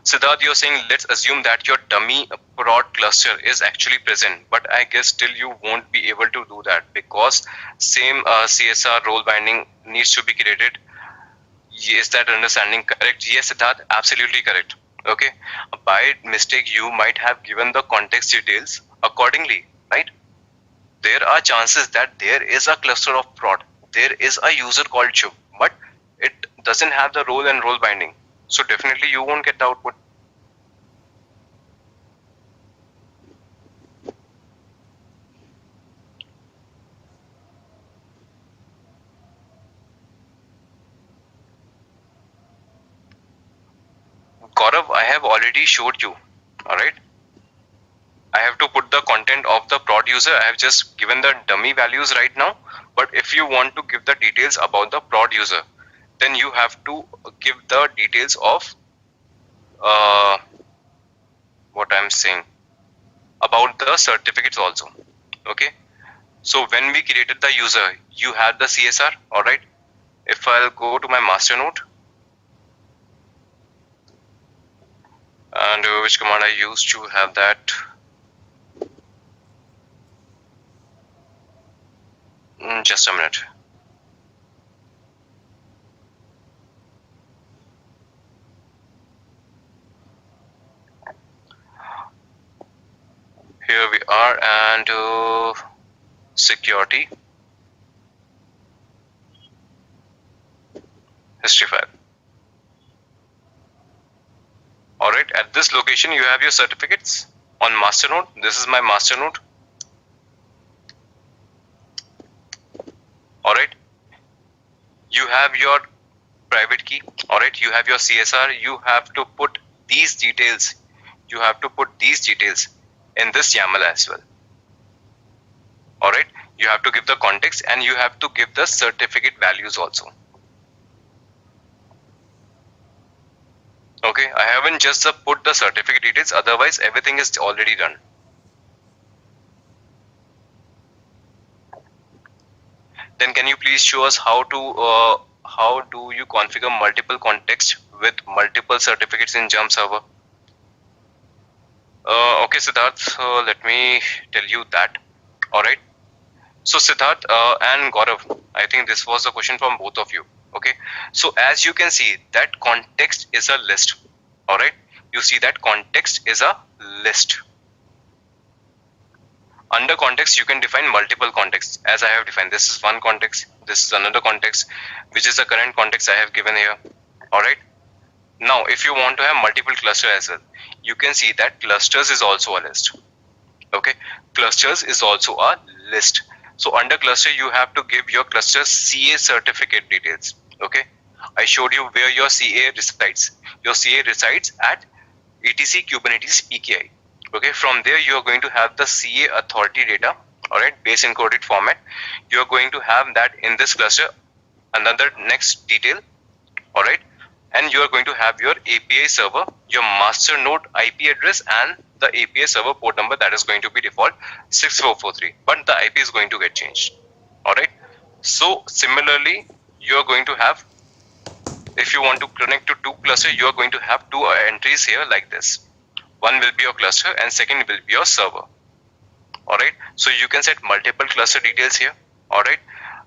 Speaker 2: Siddharth, you're saying let's assume that your dummy prod cluster is actually present, but I guess still you won't be able to do that because same CSR role binding needs to be created. Is that understanding correct? Yes, Siddharth, absolutely correct. Okay, by mistake you might have given the context details accordingly, right? There are chances that there is a cluster of prod, there is a user called Chub, but it doesn't have the role and role binding. So definitely you won't get the output. Gaurav, I have already showed you. All right. I have to put the content of the prod user. I have just given the dummy values right now. But if you want to give the details about the prod user, then you have to give the details of what I'm saying about the certificates also. Okay. So when we created the user, you had the CSR. All right. If I'll go to my master node, and which command I used to have that. Just a minute. Here we are, and security history file. All right, at this location you have your certificates on master node. This is my master node. All right, you have your private key. All right, you have your CSR. You have to put these details. You have to put these details in this YAML as well. All right, you have to give the context and you have to give the certificate values also. Okay, I haven't just put the certificate details, otherwise everything is already done. Then can you please show us how do you configure multiple contexts with multiple certificates in Jump server? Okay, Siddharth, let me tell you that. All right. So Siddharth and Gaurav, I think this was a question from both of you. Okay. So as you can see, that context is a list. All right. You see that context is a list. Under context, you can define multiple contexts as I have defined. This is one context. This is another context, which is the current context I have given here. All right. Now, if you want to have multiple clusters as well, you can see that clusters is also a list. Okay. Clusters is also a list. So under cluster, you have to give your cluster CA certificate details. Okay. I showed you where your CA resides. Your CA resides at etc Kubernetes PKI. Okay, from there you are going to have the CA authority data, all right, base encoded format. You are going to have that in this cluster, another next detail, all right, and you are going to have your API server, your master node IP address, and the API server port number that is going to be default 6443, but the IP is going to get changed, all right. So similarly, you are going to have, if you want to connect to two clusters, you are going to have two entries here like this. One will be your cluster and second will be your server. All right. So you can set multiple cluster details here. All right.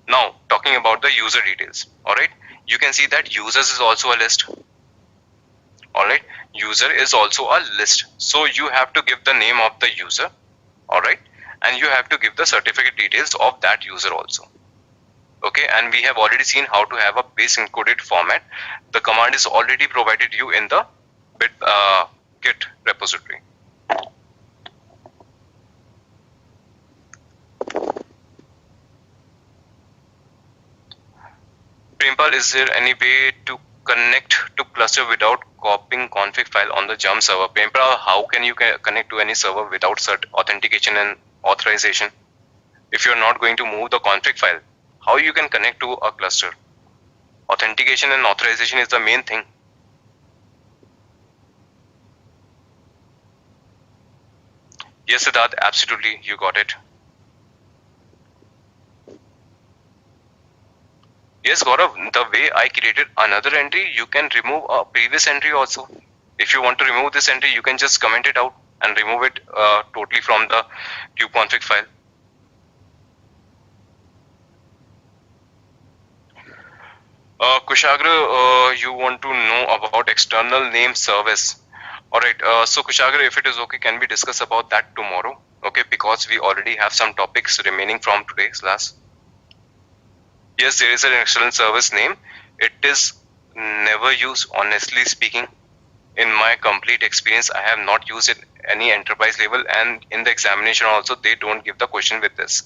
Speaker 2: Now talking about the user details. All right. You can see that users is also a list. All right. User is also a list. So you have to give the name of the user. All right. And you have to give the certificate details of that user also. Okay. And we have already seen how to have a base encoded format. The command is already provided you in the Git repository. Prempal, is there any way to connect to cluster without copying config file on the Jump server? Prempal, how can you connect to any server without authentication and authorization? If you're not going to move the config file, how you can connect to a cluster? Authentication and authorization is the main thing. Yes, Siddharth, absolutely, you got it. Yes, Gaurav, the way I created another entry, you can remove a previous entry also. If you want to remove this entry, you can just comment it out and remove it totally from the kubeconfig file. Kushagra, you want to know about external name service. Alright, so Kushagra, if it is okay, can we discuss about that tomorrow? Okay, because we already have some topics remaining from today's class. Yes, there is an external service name. It is never used, honestly speaking. In my complete experience, I have not used it any enterprise level, and in the examination also, they don't give the question with this.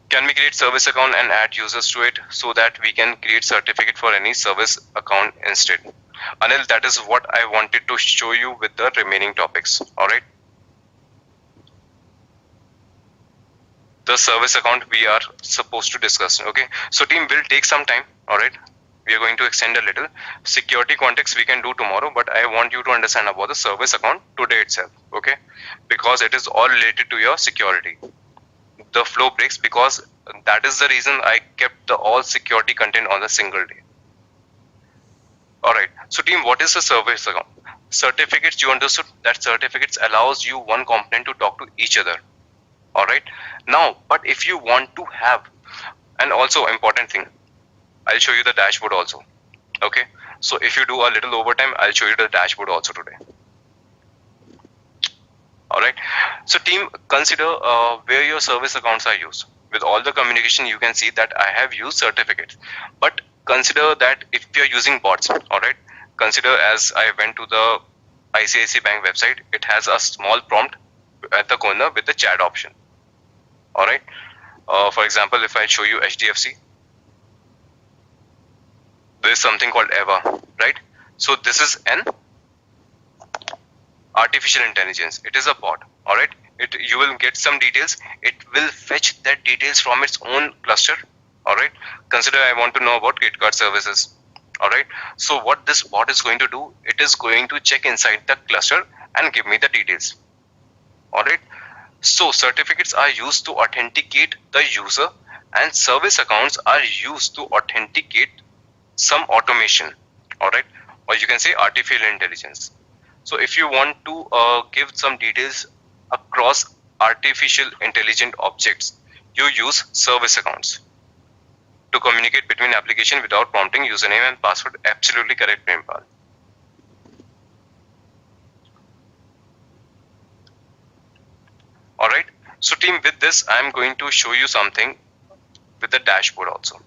Speaker 2: Can we create service account and add users to it so that we can create certificate for any service account instead? Anil, that is what I wanted to show you with the remaining topics. All right. The service account we are supposed to discuss. Okay. So team will take some time. All right. We are going to extend a little. Security context we can do tomorrow, but I want you to understand about the service account today itself. Okay. Because it is all related to your security. The flow breaks because that is the reason I kept the all security content on a single day. All right. So team, what is the service account? Certificates, you understood that certificates allows you one component to talk to each other. All right. Now, but if you want to have, and also important thing, I'll show you the dashboard also. Okay. So if you do a little overtime, I'll show you the dashboard also today. All right. So team, consider where your service accounts are used. With all the communication, you can see that I have used certificates, but consider that if you're using bots, all right, consider as I went to the ICICI Bank website, it has a small prompt at the corner with the chat option. All right. For example, if I show you HDFC, there is something called EVA, right? So this is an artificial intelligence. It is a bot. All right. You will get some details. It will fetch that details from its own cluster. All right. Consider I want to know about credit card services. All right. So what this bot is going to do, it is going to check inside the cluster and give me the details. All right. So certificates are used to authenticate the user, and service accounts are used to authenticate some automation. All right. Or you can say artificial intelligence. So if you want to give some details across artificial intelligent objects, you use service accounts to communicate between application without prompting username and password. Absolutely correct, Prempal. All right. So team, with this, I am going to show you something with the dashboard also.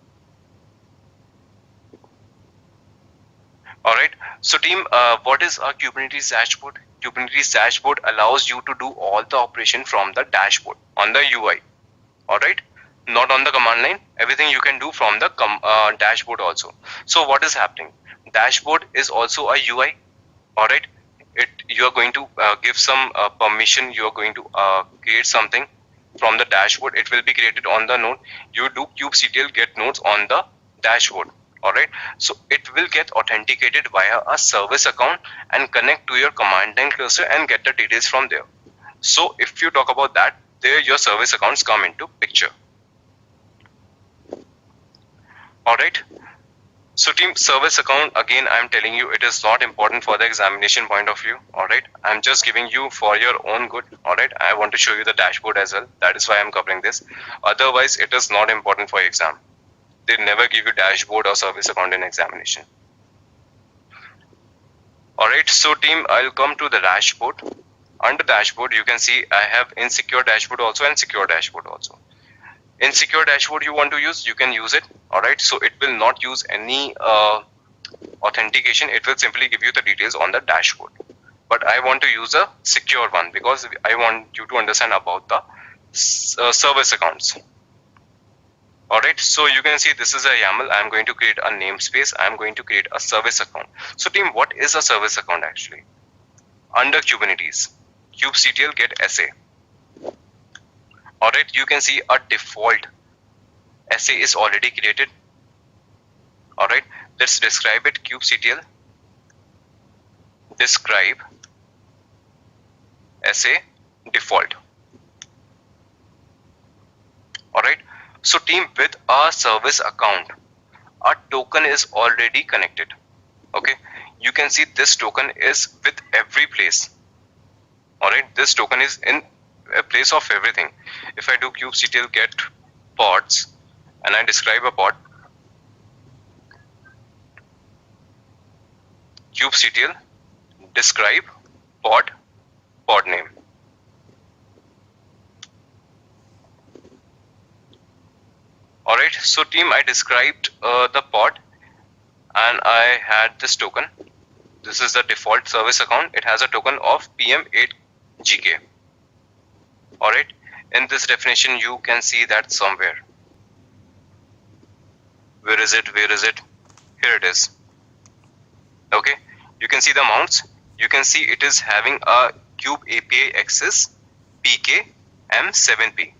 Speaker 2: All right. So team, what is a Kubernetes dashboard? Kubernetes dashboard allows you to do all the operation from the dashboard on the UI. All right. Not on the command line. Everything you can do from the dashboard also. So what is happening? Dashboard is also a UI. All right. You are going to give some permission. You are going to create something from the dashboard. It will be created on the node. You do kubectl get nodes on the dashboard. All right. So it will get authenticated via a service account and connect to your command line cluster and get the details from there. So if you talk about that, there your service accounts come into picture. All right. So team, service account, again, I'm telling you, it is not important for the examination point of view. All right. I'm just giving you for your own good. All right. I want to show you the dashboard as well. That is why I'm covering this. Otherwise, it is not important for exam. They never give you dashboard or service account in examination. All right. So team, I'll come to the dashboard. Under dashboard, you can see I have insecure dashboard also and secure dashboard also. Insecure dashboard you want to use, you can use it. All right. So it will not use any authentication. It will simply give you the details on the dashboard. But I want to use a secure one because I want you to understand about the service accounts. All right. So you can see this is a YAML. I'm going to create a namespace. I'm going to create a service account. So team, what is a service account actually? Under Kubernetes, kubectl get SA. All right, you can see a default SA is already created. All right, let's describe it. Kubectl describe SA default. All right, so team, with our service account, our token is already connected. Okay, you can see this token is with every place. All right, this token is in a place of everything. If I do kubectl get pods and I describe a pod, kubectl describe pod name. All right, so team, I described the pod and I had this token. This is the default service account. It has a token of PM8GK. All right, in this definition you can see that somewhere. Where is it? Here it is. Okay, You can see the mounts. You can see it is having a Kube API access PK M7P.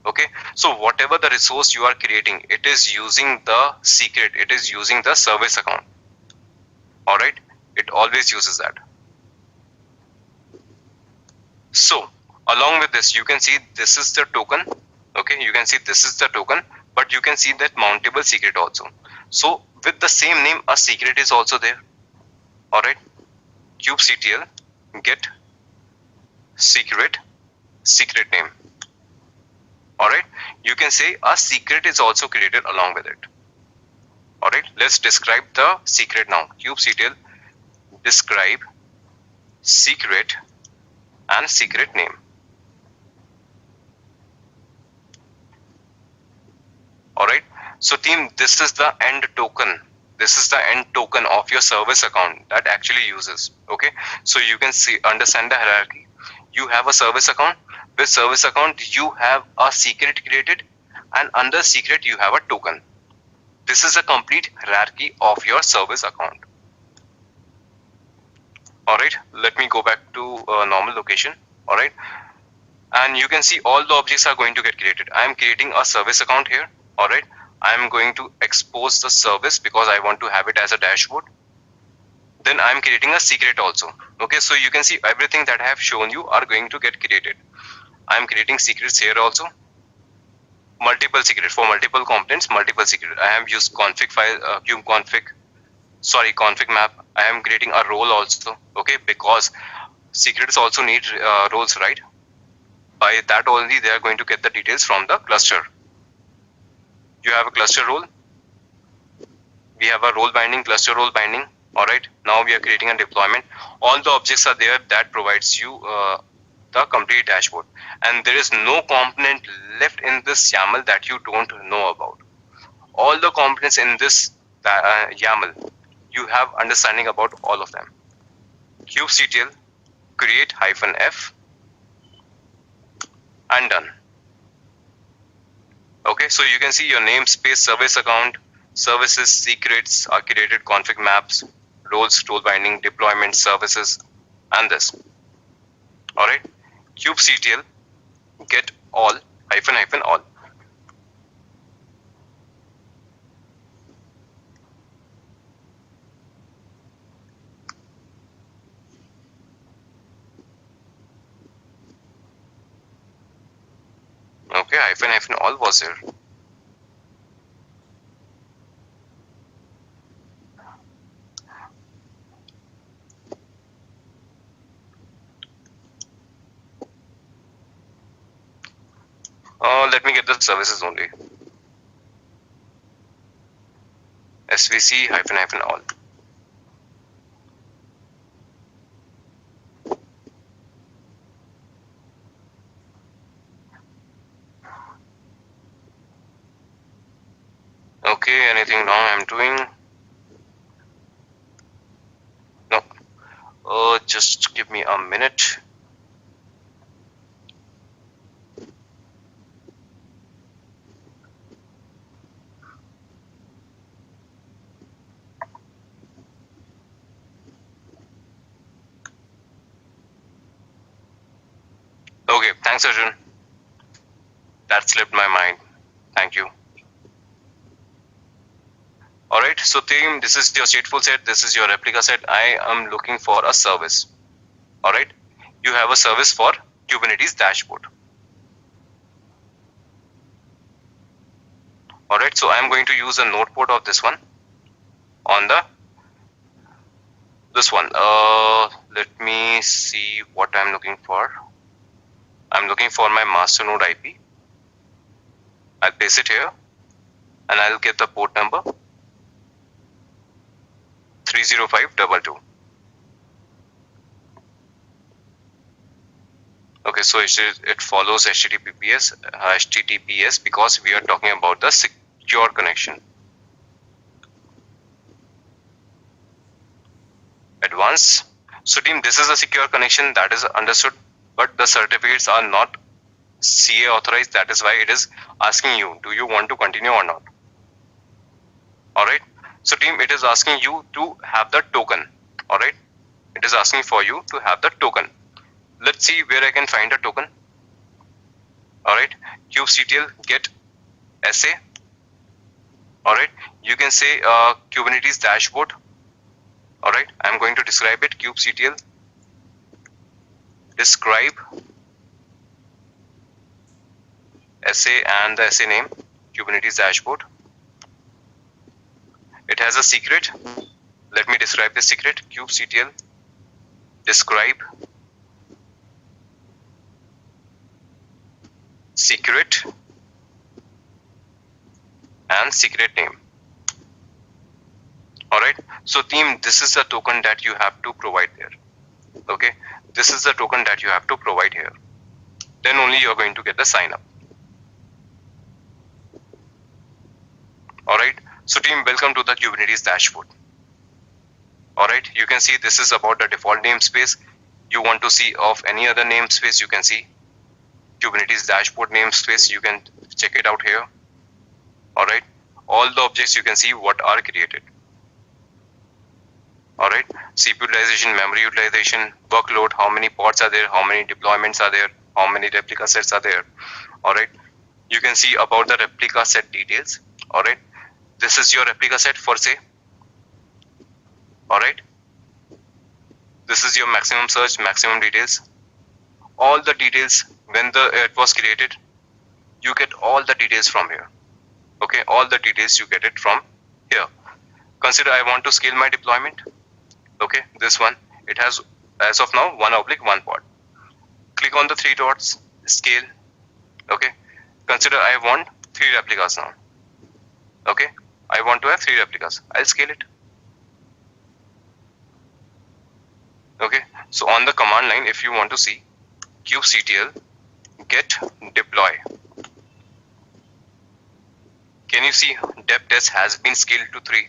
Speaker 2: Okay, so whatever the resource you are creating, it is using the secret, it is using the service account. All right, it always uses that. So along with this, you can see this is the token. Okay, you can see this is the token, but you can see that mountable secret also. So with the same name, a secret is also there. All right, kubectl get secret name. All right, you can say a secret is also created along with it. All right, let's describe the secret now. Kubectl describe secret and secret name. All right, so team, this is the end token. This is the end token of your service account that actually uses. Okay, so you can see, understand the hierarchy. You have a service account. With service account, you have a secret created, and under secret, you have a token. This is a complete hierarchy of your service account. All right, let me go back to a normal location. All right, and you can see all the objects are going to get created. I am creating a service account here. All right, I am going to expose the service because I want to have it as a dashboard. Then I am creating a secret also. Okay, so you can see everything that I have shown you are going to get created. I am creating secrets here also. Multiple secrets for multiple components, multiple secret. I have used config file, ConfigMap. I am creating a role also. Okay, because secrets also need roles, right? By that only they are going to get the details from the cluster. You have a cluster role. We have a role binding, cluster role binding. All right. Now we are creating a deployment. All the objects are there that provides you the complete dashboard. And there is no component left in this YAML that you don't know about. All the components in this YAML, you have understanding about all of them. kubectl create -f and done. Okay, so you can see your namespace, service account, services, secrets are created, config maps, roles, role binding, deployment, services, and this. All right, kubectl get all -all. Okay, -all was here. Let me get the services only. SVC -all. Okay, anything wrong I'm doing? No. Just give me a minute. Okay, thanks Arjun. That slipped my mind. Thank you. Alright, so team, this is your stateful set, this is your replica set. I am looking for a service. Alright, you have a service for Kubernetes dashboard. Alright, so I am going to use a node port of this one on this one. Let me see what I'm looking for. I'm looking for my master node IP. I'll paste it here and I'll get the port number 30522. Okay, so it follows HTTPS because we are talking about the secure connection. Advanced. So team, this is a secure connection, that is understood, but the certificates are not CA authorized. That is why it is asking you, do you want to continue or not? All right. So team, it is asking you to have the token. All right. it is asking for you to have the token. Let's see where I can find a token. Alright, kubectl get SA. Alright, you can say Kubernetes dashboard. Alright, I'm going to describe it. Kubectl describe SA and the SA name, Kubernetes dashboard. It has a secret. Let me describe the secret. Kubectl describe secret and secret name. Alright, so team, this is the token that you have to provide there. Okay, this is the token that you have to provide here. Then only you are going to get the sign up. Alright, so team, welcome to the Kubernetes dashboard. Alright, you can see this is about the default namespace. You want to see of any other namespace, you can see Kubernetes dashboard namespace, you can check it out here. Alright, all the objects you can see what are created. Alright, CPU utilization, memory utilization, workload, how many pods are there, how many deployments are there, how many replica sets are there. Alright, you can see about the replica set details. Alright, this is your replica set for say. Alright, this is your maximum search, maximum details. All the details when it was created, you get all the details from here. Okay, all the details you get it from here. Consider I want to scale my deployment. Okay, this one, it has as of now 1/1 pod. Click on the 3 dots, scale. Okay, consider I want 3 replicas now. Okay, I want to have 3 replicas. I'll scale it. Okay, so on the command line, if you want to see kubectl get deploy, can you see dep test has been scaled to 3.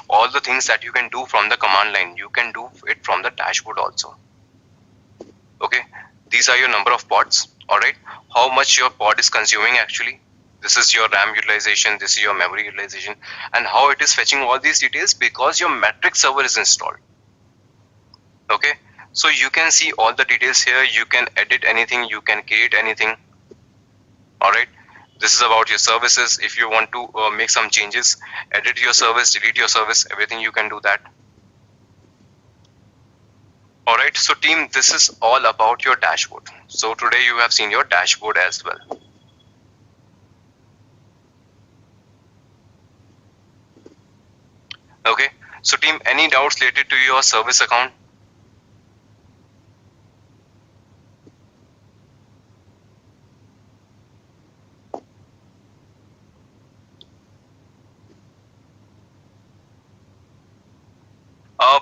Speaker 2: All the things that you can do from the command line, you can do it from the dashboard also. Okay, these are your number of pods. Alright, how much your pod is consuming actually. This is your RAM utilization, this is your memory utilization, and how it is fetching all these details because your metric server is installed. Okay, so you can see all the details here. You can edit anything, you can create anything. Alright, this is about your services. If you want to make some changes, edit your service, delete your service, everything you can do that. Alright, so team, this is all about your dashboard. So today you have seen your dashboard as well. Okay, so team, any doubts related to your service account?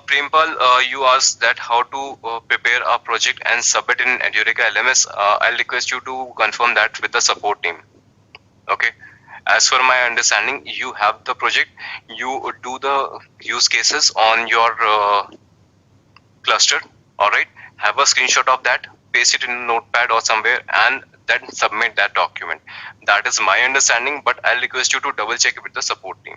Speaker 2: Prempal, you asked that how to prepare a project and submit in Edureka LMS. I'll request you to confirm that with the support team. Okay. As for my understanding, you have the project, you do the use cases on your cluster. All right. Have a screenshot of that, paste it in a notepad or somewhere, and then submit that document. That is my understanding, but I'll request you to double check it with the support team.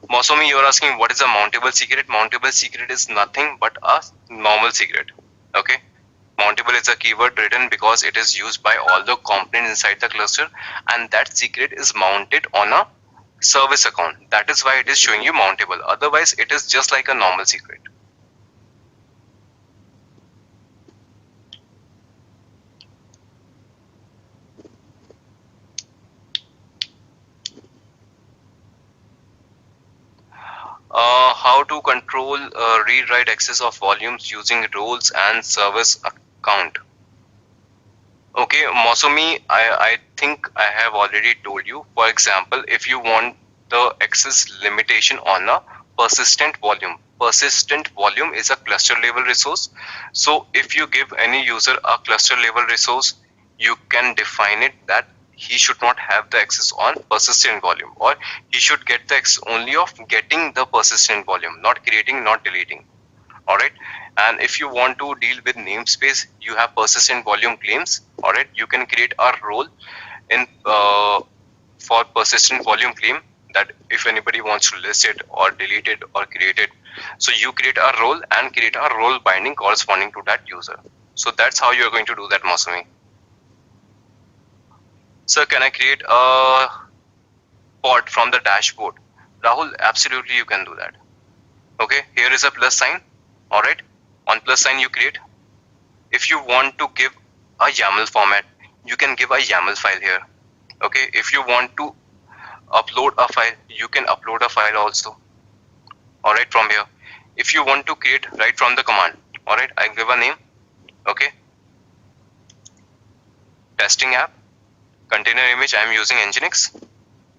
Speaker 2: Mosomi, you're asking what is a mountable secret? Mountable secret is nothing but a normal secret. Okay, mountable is a keyword written because it is used by all the components inside the cluster, and that secret is mounted on a service account. That is why it is showing you mountable. Otherwise, it is just like a normal secret. How to control read-write access of volumes using roles and service account. Okay, Mosomi, I think I have already told you. For example, if you want the access limitation on a persistent volume is a cluster level resource. So if you give any user a cluster level resource, you can define it that he should not have the access on persistent volume, or he should get the access only of getting the persistent volume, not creating, not deleting. Alright, and if you want to deal with namespace, you have persistent volume claims. Alright, you can create a role in for persistent volume claim, that if anybody wants to list it or delete it or create it, So you create a role and create a role binding corresponding to that user. So that's how you're going to do that, Masumi. Sir, can I create a pod from the dashboard? Rahul, absolutely you can do that. Okay, here is a plus sign. All right, on plus sign you create. If you want to give a YAML format, you can give a YAML file here. Okay, if you want to upload a file, you can upload a file also. All right, from here. If you want to create right from the command, all right, I give a name. Okay, testing app, container image, I am using Nginx.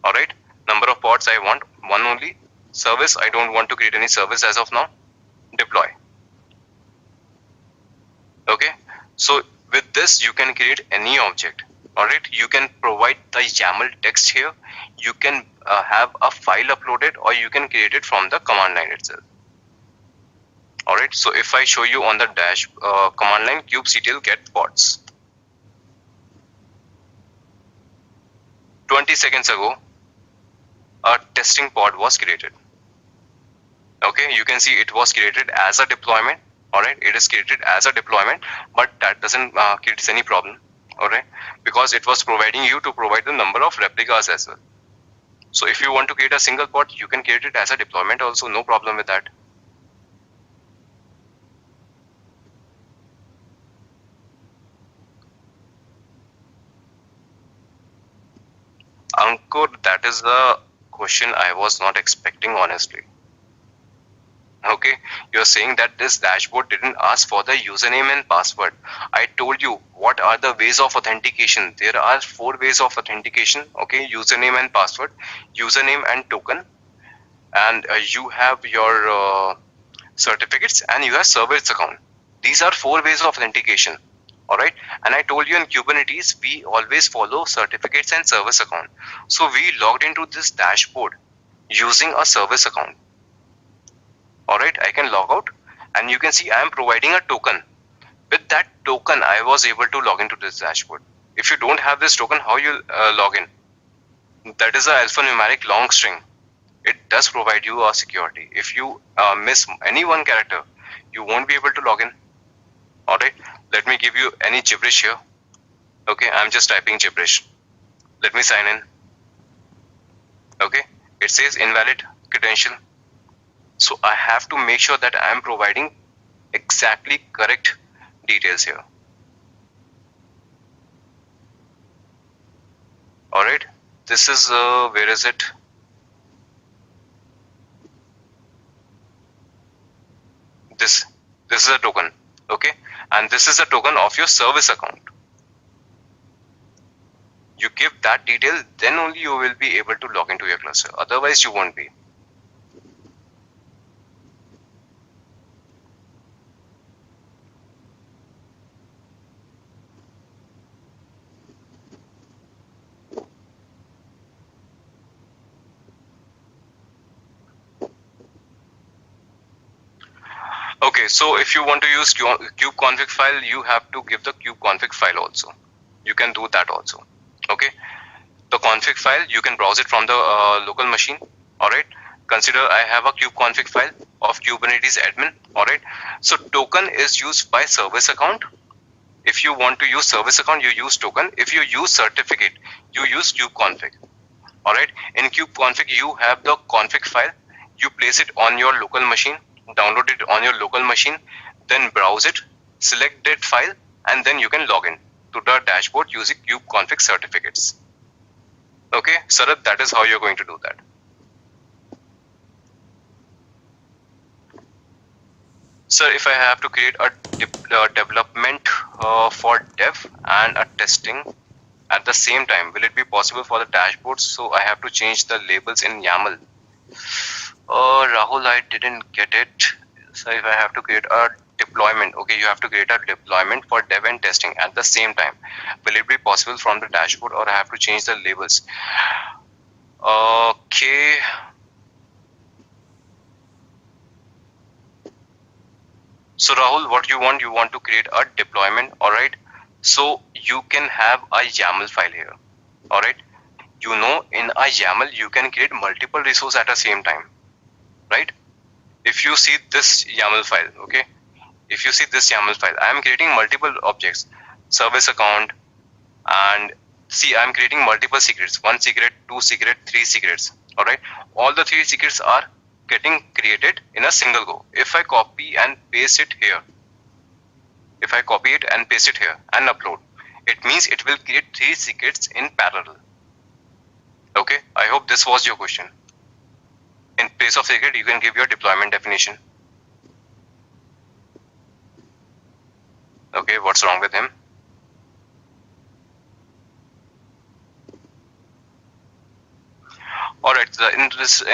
Speaker 2: All right, number of pods I want one only. Service, I don't want to create any service as of now. Deploy. Okay, so with this you can create any object. All right, you can provide the YAML text here. You can have a file uploaded, or you can create it from the command line itself. All right, so if I show you on the dash command line kubectl get pods, 20 seconds ago a testing pod was created. Okay, you can see it was created as a deployment. All right, it is created as a deployment, but that doesn't create any problem. All right, because it was providing you to provide the number of replicas as well. So if you want to create a single pod, you can create it as a deployment also, no problem with that. Ankur, that is the question I was not expecting, honestly. Okay, you're saying that this dashboard didn't ask for the username and password. I told you what are the ways of authentication. There are 4 ways of authentication. Okay, username and password, username and token, and you have your certificates, and you have service account. These are 4 ways of authentication. All right, and I told you in Kubernetes we always follow certificates and service account. So we logged into this dashboard using a service account. All right, I can log out, and you can see I am providing a token. With that token, I was able to log into this dashboard. If you don't have this token, how you log in? That is a alphanumeric long string. It does provide you a security. If you miss any one character, you won't be able to log in. All right, let me give you any gibberish here. Okay, I'm just typing gibberish. Let me sign in. Okay, it says invalid credential. So I have to make sure that I am providing exactly correct details here. All right, this is where is it? This is a token. Okay, and this is a token of your service account. You give that detail, then only you will be able to log into your cluster. Otherwise, you won't be. Okay, so if you want to use kubeconfig file, you have to give the kubeconfig file also. You can do that also. Okay, the config file, you can browse it from the local machine. All right, consider I have a kubeconfig file of Kubernetes admin. All right, so token is used by service account. If you want to use service account, you use token. If you use certificate, you use kubeconfig. All right, in kubeconfig, you have the config file. You place it on your local machine, download it on your local machine, then browse it, select that file, and then you can log in to the dashboard using kubeconfig certificates. Okay, Sarat, that is how you're going to do that. Sir, if I have to create a development for dev and a testing at the same time, will it be possible for the dashboard? So I have to change the labels in YAML. Rahul, I didn't get it. So if I have to create a deployment, okay, you have to create a deployment for dev and testing at the same time. Will it be possible from the dashboard, or I have to change the labels? Okay. So Rahul, what you want to create a deployment, all right? So you can have a YAML file here, all right? In a YAML, you can create multiple resources at the same time, right? if you see this YAML file, okay, if you see this YAML file, I am creating multiple objects, service account, and see, I am creating multiple secrets, 1 secret, 2 secret, 3 secrets. All right, all the 3 secrets are getting created in a single go. If I copy and paste it here, if I copy it and paste it here and upload, it means it will create 3 secrets in parallel. Okay, I hope this was your question. In place of secret, you can give your deployment definition. Okay, what's wrong with him? Alright,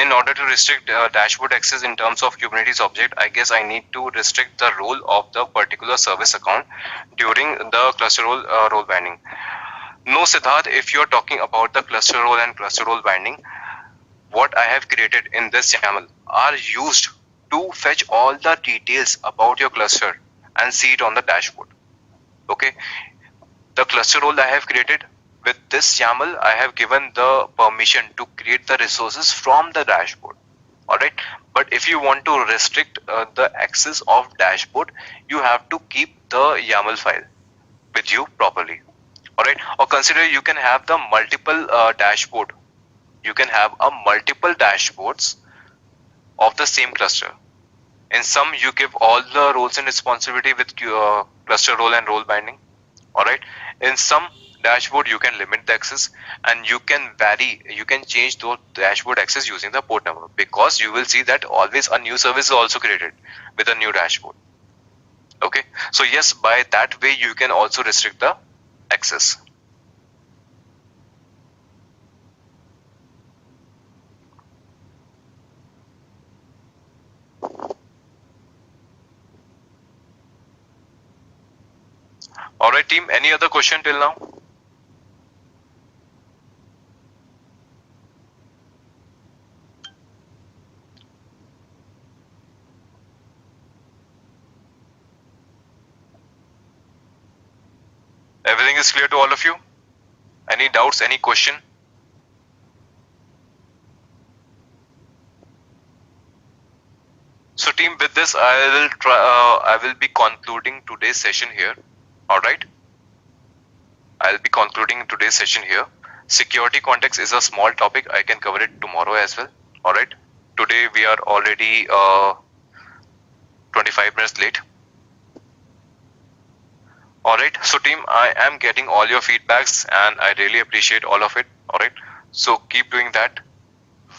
Speaker 2: in order to restrict dashboard access in terms of Kubernetes object, I guess I need to restrict the role of the particular service account during the cluster role binding. No, Siddharth, if you're talking about the cluster role and cluster role binding, what I have created in this YAML are used to fetch all the details about your cluster and see it on the dashboard. Okay, the cluster role I have created, with this YAML, I have given the permission to create the resources from the dashboard. Alright, but if you want to restrict the access of dashboard, you have to keep the YAML file with you properly. Alright, or consider you can have the multiple dashboard. You can have a multiple dashboards of the same cluster. In some, you give all the roles and responsibility with cluster role and role binding. Alright, in some dashboard you can limit the access, and you can vary, you can change those dashboard access using the port number, because you will see that always a new service is also created with a new dashboard. Okay, so yes, by that way you can also restrict the access. Alright team, any other question till now? Everything is clear to all of you? Any doubts, any question? So team, with this I will be concluding today's session here. Alright, I'll be concluding today's session here. Security context is a small topic, I can cover it tomorrow as well. Alright, today we are already 25 minutes late. Alright, so team, I am getting all your feedbacks and I really appreciate all of it. Alright, so keep doing that.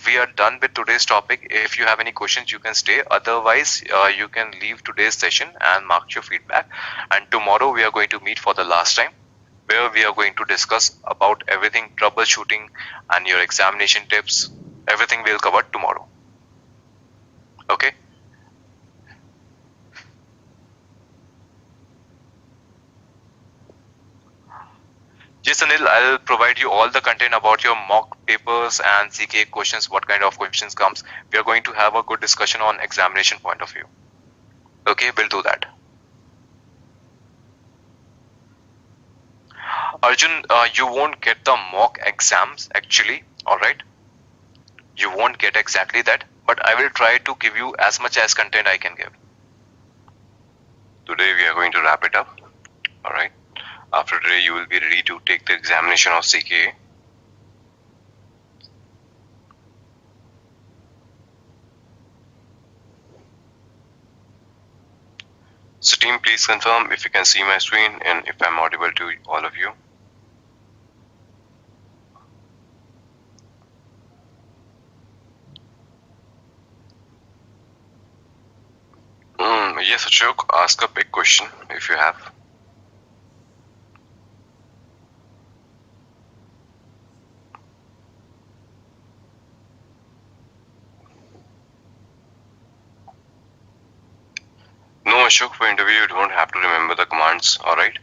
Speaker 2: We are done with today's topic. If you have any questions, you can stay. Otherwise, you can leave today's session and mark your feedback. And tomorrow we are going to meet for the last time, where we are going to discuss about everything troubleshooting and your examination tips. Everything we'll cover tomorrow. Okay. Yes, Anil, I'll provide you all the content about your mock papers and CKA questions, what kind of questions comes. We are going to have a good discussion on examination point of view. Okay, we'll do that. Arjun, you won't get the mock exams actually, alright? You won't get exactly that, but I will try to give you as much as content I can give. Today we are going to wrap it up, alright? After today, you will be ready to take the examination of CKA. So team, please confirm if you can see my screen and if I'm audible to all of you. Yes, Ashok, ask a big question if you have. No, Ashok, for interview you don't have to remember the commands, alright?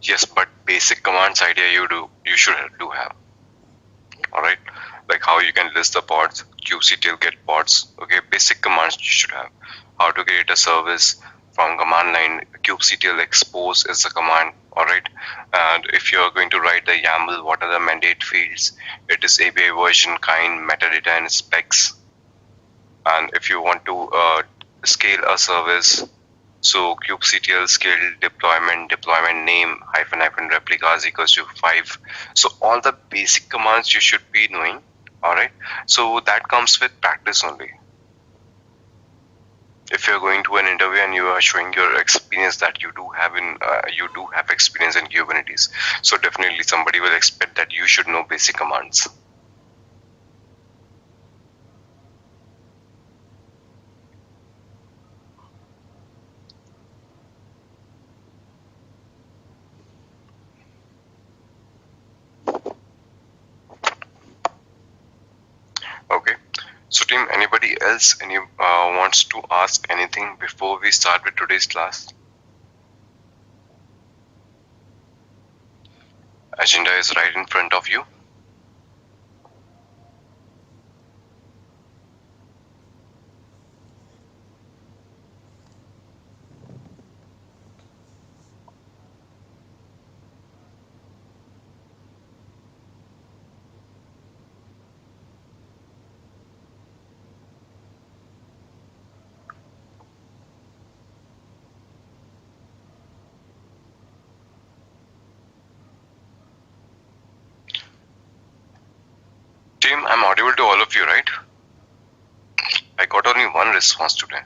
Speaker 2: Yes, but basic commands idea you should do have. Alright? Like how you can list the pods, kubectl get pods, okay? Basic commands you should have. How to create a service from command line, kubectl expose is the command, alright? And if you're going to write the YAML, what are the mandate fields? It is API version, kind, metadata, and specs. And if you want to scale a service. So kubectl scale deployment name hyphen replicas equals to 5. So all the basic commands you should be knowing. All right. So that comes with practice only. If you're going to an interview and you are showing your experience that you do have experience in Kubernetes, so definitely somebody will expect that you should know basic commands. Okay. So team, anybody else wants to ask anything before we start with today's class? Agenda is right in front of you. Team, I'm audible to all of you, right? I got only one response today.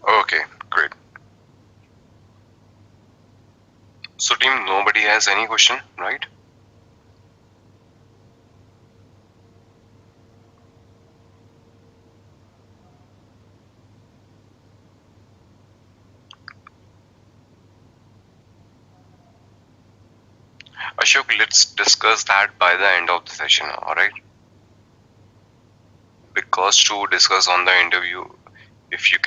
Speaker 2: Okay, great. So team, nobody has any question, right? Ashok, let's discuss that by the end of the session, alright? Because to discuss on the interview, if you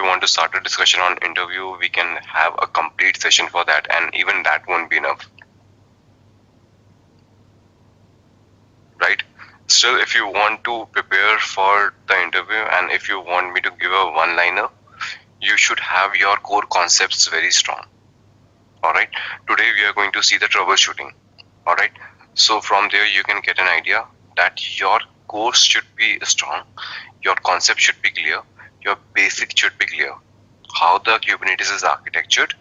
Speaker 2: want to start a discussion on interview, we can have a complete session for that, and even that won't be enough. Right? Still, if you want to prepare for the interview and if you want me to give a one-liner, you should have your core concepts very strong. Alright? Today we are going to see the troubleshooting. Alright? So from there you can get an idea that your course should be strong, your concept should be clear, your basic should be clear, how the Kubernetes is architectured,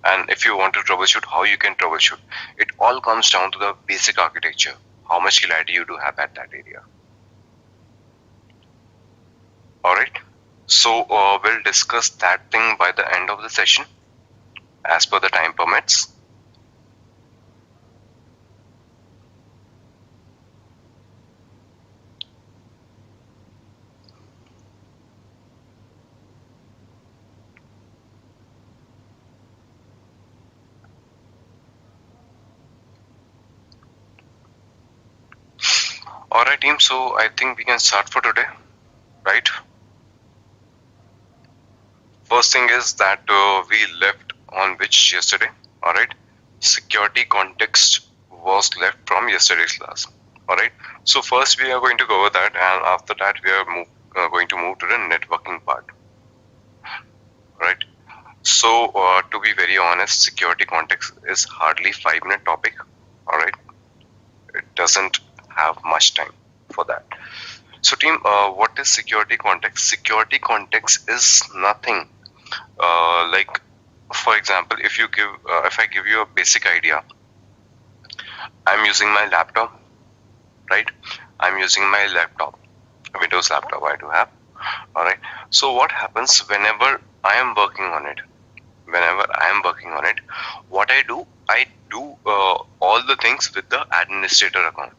Speaker 2: and if you want to troubleshoot, how you can troubleshoot. It all comes down to the basic architecture, how much clarity you do have at that area. Alright, so we'll discuss that thing by the end of the session as per the time permits. Alright team, so I think we can start for today, right? First thing is that we left on which yesterday, alright? Security context was left from yesterday's class, alright? So first we are going to cover that, and after that we are going to move to the networking part, right? So to be very honest, security context is hardly 5-minute topic, alright? It doesn't have much time for that. So team, what is security context? Security context is nothing like, for example, if I give you a basic idea, I'm using my laptop, right? I'm using my laptop, a Windows laptop I do have. All right. So what happens whenever I am working on it? What I do all the things with the administrator account.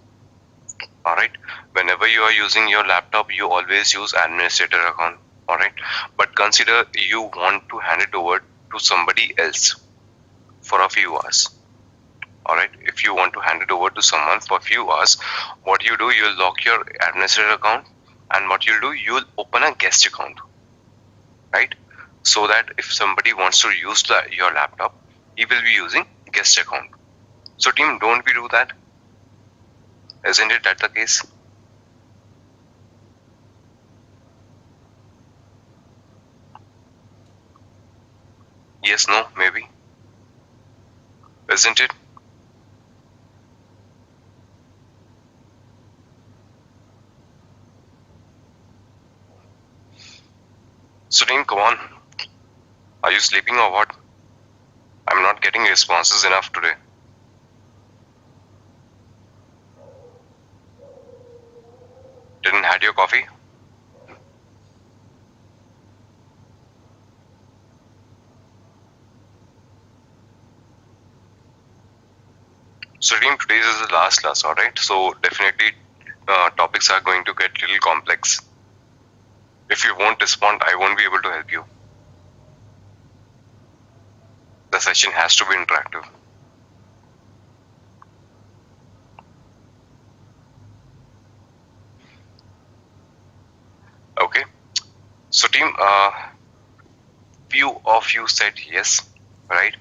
Speaker 2: All right. Whenever you are using your laptop, you always use administrator account. All right. But consider you want to hand it over to somebody else for a few hours. All right. If you want to hand it over to someone for a few hours, what you do, you'll lock your administrator account, and what you'll do, you'll open a guest account, right? So that if somebody wants to use your laptop, he will be using guest account. So team, don't we do that? Isn't it that the case? Yes, no, maybe. Isn't it? So team, come on. Are you sleeping or what? I'm not getting responses enough today. Didn't had your coffee? So team, today is the last class, alright? So definitely topics are going to get little complex. If you won't respond, I won't be able to help you. The session has to be interactive. Okay. So team, few of you said yes, right?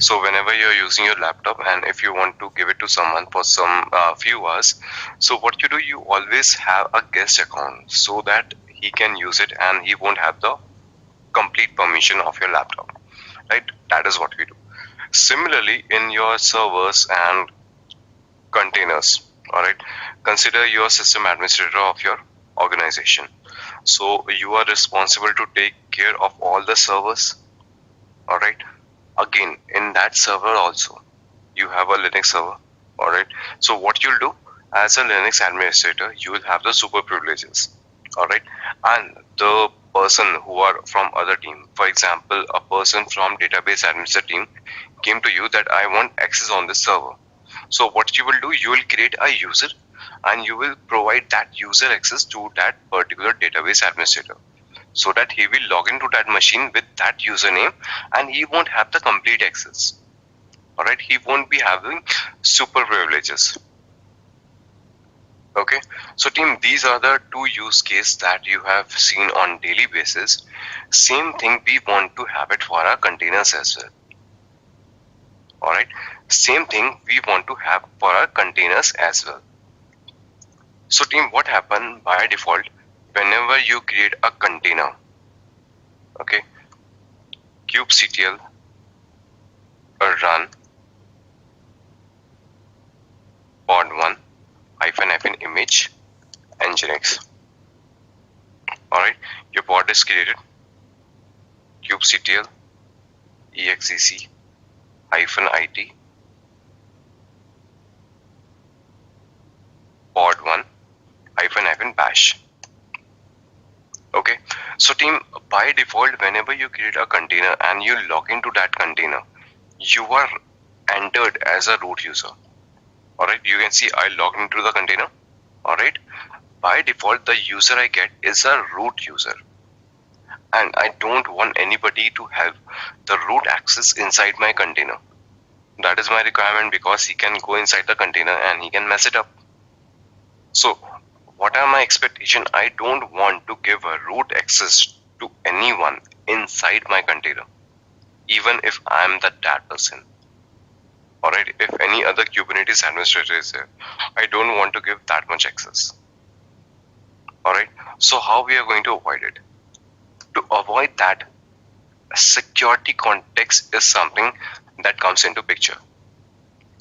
Speaker 2: So whenever you're using your laptop and if you want to give it to someone for some few hours, so what you do, you always have a guest account so that he can use it and he won't have the complete permission of your laptop, right? That is what we do. Similarly, in your servers and containers, all right, consider your system administrator of your organization. So you are responsible to take care of all the servers, all right. Again, in that server also, you have a Linux server, all right. So what you'll do as a Linux administrator, you will have the super privileges, all right. And the person who are from other team, for example, a person from database administrator team came to you that I want access on this server. So what you will do, you will create a user and you will provide that user access to that particular database administrator, so that he will log into that machine with that username and he won't have the complete access. All right, he won't be having super privileges. Okay, so team, these are the two use cases that you have seen on daily basis. Same thing we want to have it for our containers as well. All right, same thing we want to have for our containers as well. So team, what happened by default whenever you create a container? Okay, kubectl run pod1 hyphen image nginx. Alright, your pod is created. kubectl exec hyphen it pod1 hyphen bash. Okay, so team, by default, whenever you create a container and you log into that container, you are entered as a root user. Alright, you can see I logged into the container. Alright, by default, the user I get is a root user. And I don't want anybody to have the root access inside my container. That is my requirement because he can go inside the container and he can mess it up. So what are my expectations? I don't want to give a root access to anyone inside my container, even if I am that person. Alright, if any other Kubernetes administrator is there, I don't want to give that much access. Alright, so how we are going to avoid it? To avoid that, security context is something that comes into picture.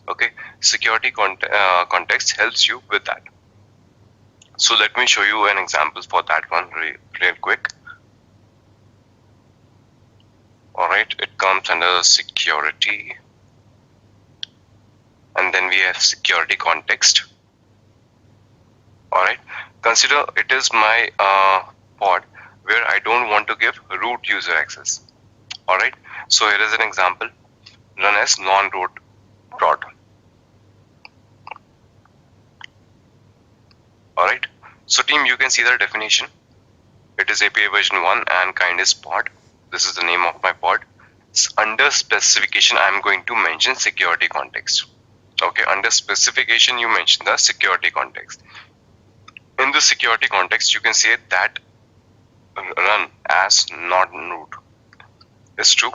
Speaker 2: Okay, security context helps you with that. So let me show you an example for that one real quick. Alright, it comes under security. And then we have security context. Alright, consider it is my pod where I don't want to give root user access. Alright, so here is an example, run as non-root prod. Alright, so team, you can see the definition. It is API version 1 and kind is pod. This is the name of my pod. Under specification, I am going to mention security context. Okay, under specification, you mention the security context. In the security context, you can say that run as non-root is true.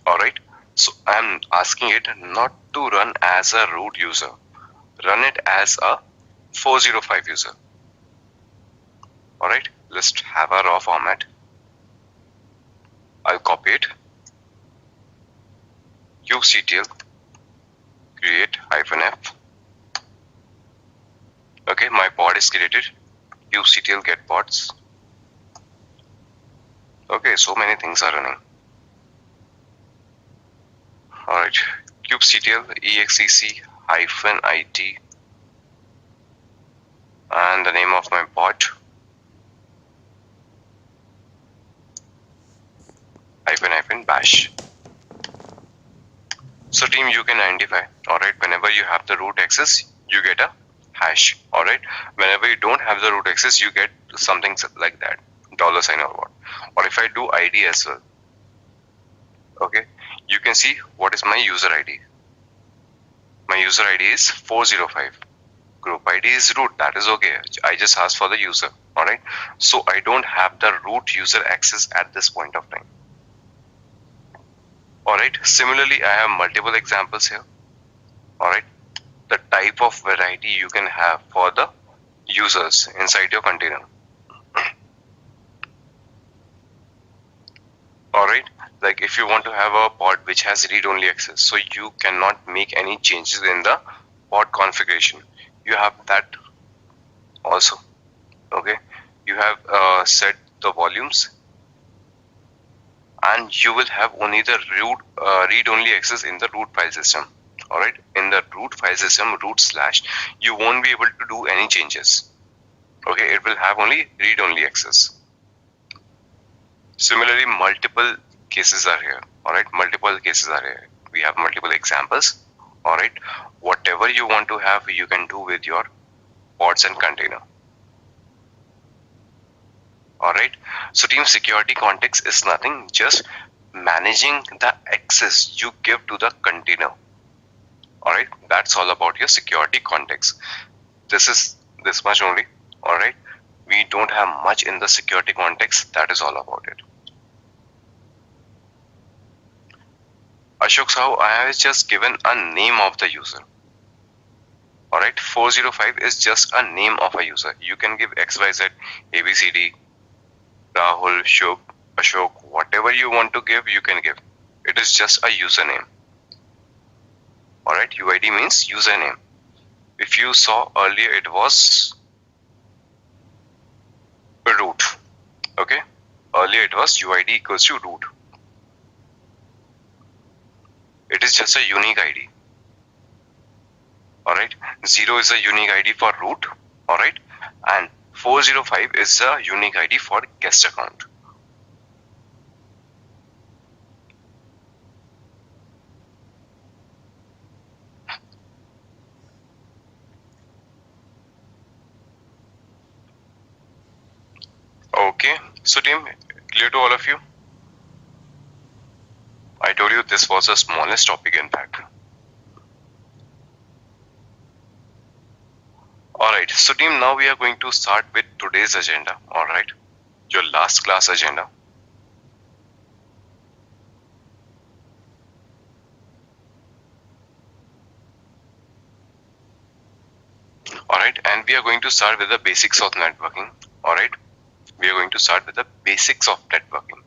Speaker 2: Alright, so I'm asking it not to run as a root user. Run it as a 405 user. Alright, let's have a raw format. I'll copy it kubectl create -f. Okay, my pod is created. kubectl get pods. Okay, so many things are running. Alright, kubectl exec -it and the name of my pod -bash. So team, you can identify, alright, whenever you have the root access, you get a hash, alright. Whenever you don't have the root access, you get something like that, $sign or what. Or if I do ID as well, okay, you can see what is my user ID. My user ID is 405. Group ID is root, that is okay. I just asked for the user, alright. So I don't have the root user access at this point of time. Alright, similarly, I have multiple examples here. Alright, the type of variety you can have for the users inside your container. Alright, like if you want to have a pod which has read-only access, so you cannot make any changes in the pod configuration. You have that also. Okay, you have set the volumes, and you will have only the read-only access in the root file system. Alright, in the root file system, /, you won't be able to do any changes. Okay, it will have only read-only access. Similarly, multiple cases are here. Alright, multiple cases are here. We have multiple examples. Alright, whatever you want to have, you can do with your pods and container. Alright, so team, security context is nothing, just managing the access you give to the container. Alright, that's all about your security context. This is this much only. Alright, we don't have much in the security context, that is all about it. Ashok Sahu, I have just given a name of the user. Alright, 405 is just a name of a user. You can give XYZ, ABCD, Rahul, Shubh, Ashok, whatever you want to give, you can give. It is just a username. Alright, UID means username. If you saw earlier, it was root. Okay, earlier it was UID equals to root. It is just a unique ID. Alright, 0 is a unique ID for root. Alright, and 405 is a unique ID for guest account. Okay, so team, clear to all of you? I told you this was the smallest topic in fact. Alright, so team, now we are going to start with today's agenda. Alright, your last class agenda. Alright, and we are going to start with the basics of networking. Alright, we are going to start with the basics of networking.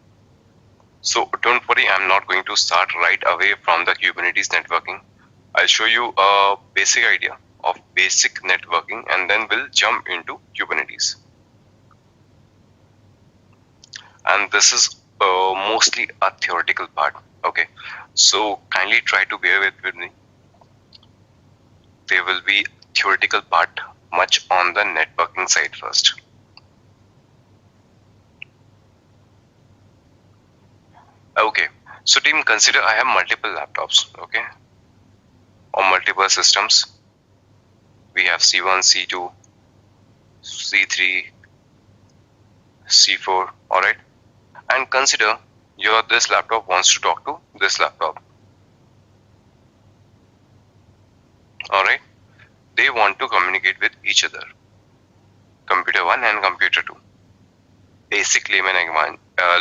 Speaker 2: So don't worry, I'm not going to start right away from the Kubernetes networking. I'll show you a basic idea of basic networking and then we'll jump into Kubernetes. And this is mostly a theoretical part. Okay, so kindly try to bear with me. There will be theoretical part much on the networking side first. Okay, so team, consider I have multiple laptops, okay, or multiple systems. We have C1, C2, C3, C4, alright, and consider this laptop wants to talk to this laptop, alright. They want to communicate with each other, computer 1 and computer 2, basic layman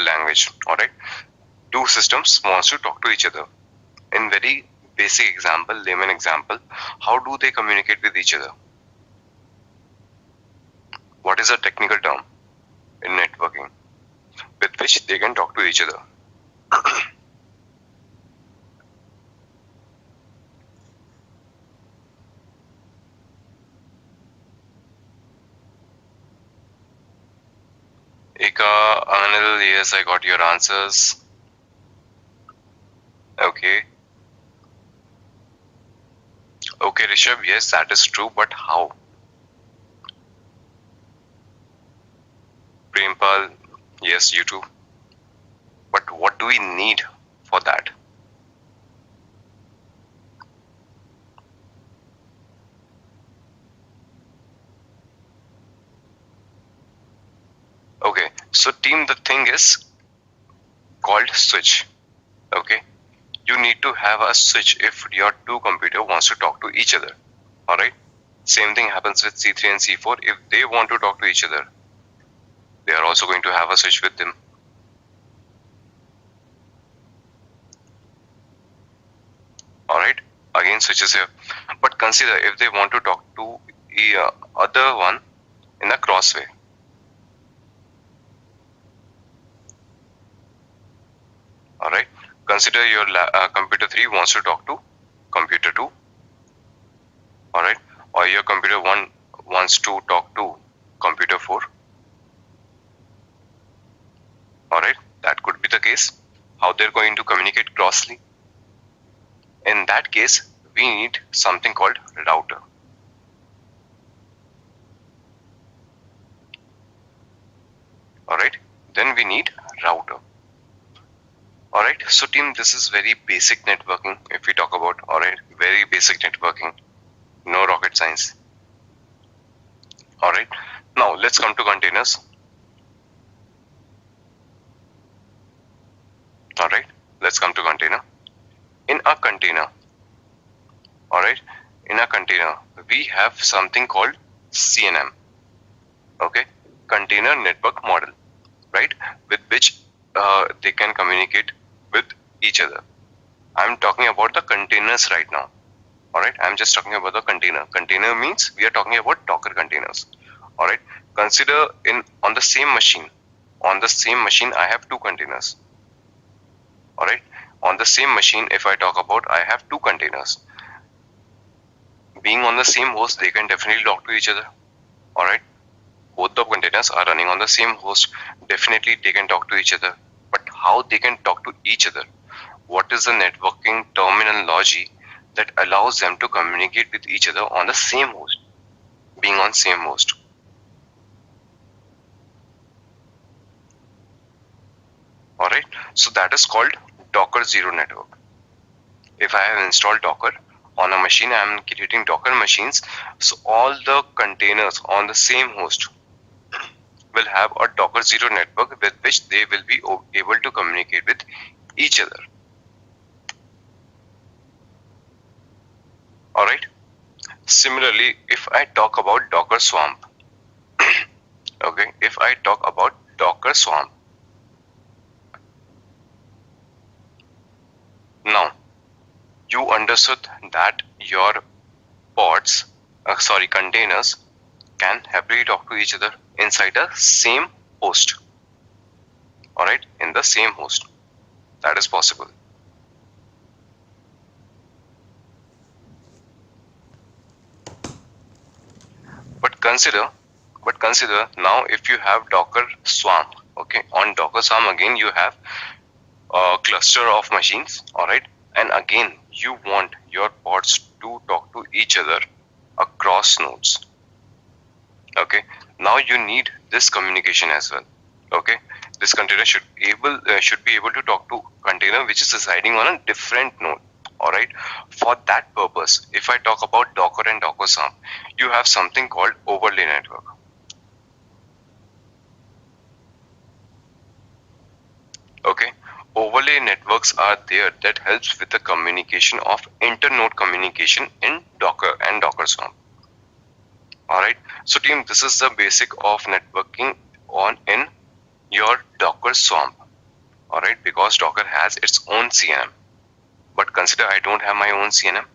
Speaker 2: language, alright. Two systems wants to talk to each other. In very basic example, layman example, how do they communicate with each other? What is a technical term in networking with which they can talk to each other? Eka, Anil, yes, I got your answers. Okay. Okay, Rishabh, yes, that is true, but how? Prempal, yes, you too. But what do we need for that? Okay, so team, the thing is called switch. Okay, you need to have a switch if your two computer wants to talk to each other. All right, same thing happens with C3 and C4. If they want to talk to each other, they are also going to have a switch with them. All right, again switches here. But consider if they want to talk to the other one in a crossway. All right, consider your computer 3 wants to talk to computer 2. All right, or your computer 1 wants to talk to computer 4. All right, that could be the case. How they're going to communicate crossly? In that case, we need something called router. All right, then we need router. All right, so team, this is very basic networking if we talk about. All right, very basic networking, no rocket science. All right, now let's come to containers. All right, let's come to container. In a container, all right, in a container, we have something called CNM. Okay, container network model, right, with which they can communicate with each other. I'm talking about the containers right now. All right, I'm just talking about the container. Container means we are talking about Docker containers. All right, consider on the same machine. On the same machine, I have two containers. All right, on the same machine, if I talk about, I have two containers. Being on the same host, they can definitely talk to each other. All right, both the containers are running on the same host. Definitely, they can talk to each other. But how they can talk to each other? What is the networking terminology that allows them to communicate with each other on the same host, being on same host? All right, so that is called Docker Zero Network. If I have installed Docker on a machine, I am creating Docker machines, so all the containers on the same host will have a Docker Zero network with which they will be able to communicate with each other. All right. Similarly, if I talk about Docker Swamp, okay, if I talk about Docker Swamp, now you understood that your pods, containers can happily talk to each other inside the same host. All right, in the same host, that is possible. But consider now if you have Docker Swarm, okay, on Docker Swarm again you have a cluster of machines, all right, and again you want your pods to talk to each other across nodes. Okay, now you need this communication as well. Okay, this container should be able to talk to container which is residing on a different node. All right, for that purpose, if I talk about Docker and Docker Swarm, you have something called overlay network. Okay, overlay networks are there that helps with the communication of inter-node communication in Docker and Docker Swarm. All right, so team, this is the basic of networking in your Docker Swarm. All right, because Docker has its own CNM, but consider I don't have my own CNM,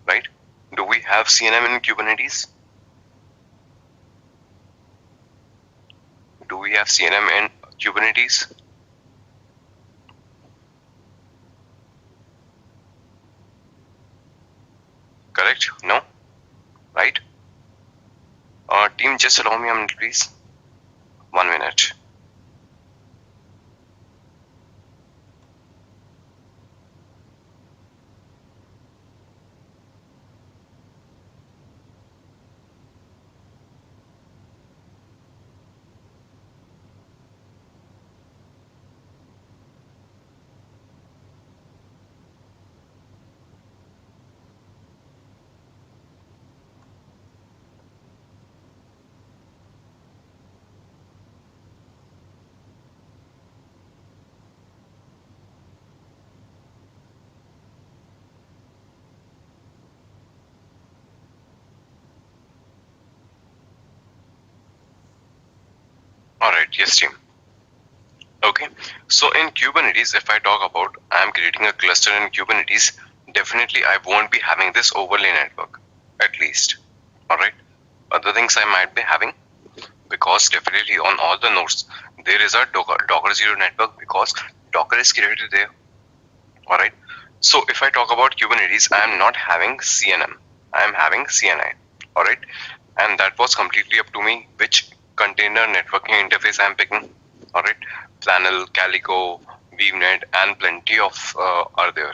Speaker 2: right? Do we have CNM in Kubernetes? Do we have CNM in Kubernetes? Correct? No? Right? Team, just allow me a minute, please. 1 minute. Alright, yes team. Okay, so in Kubernetes, if I talk about I am creating a cluster in Kubernetes, definitely I won't be having this overlay network, at least. Alright, other things I might be having, because definitely on all the nodes there is a Docker 0 network, because Docker is created there. Alright, so if I talk about Kubernetes, I am not having CNM, I am having CNI. Alright, and that was completely up to me which container networking interface I am picking. Alright, Flannel, Calico, VNet, and plenty of are there.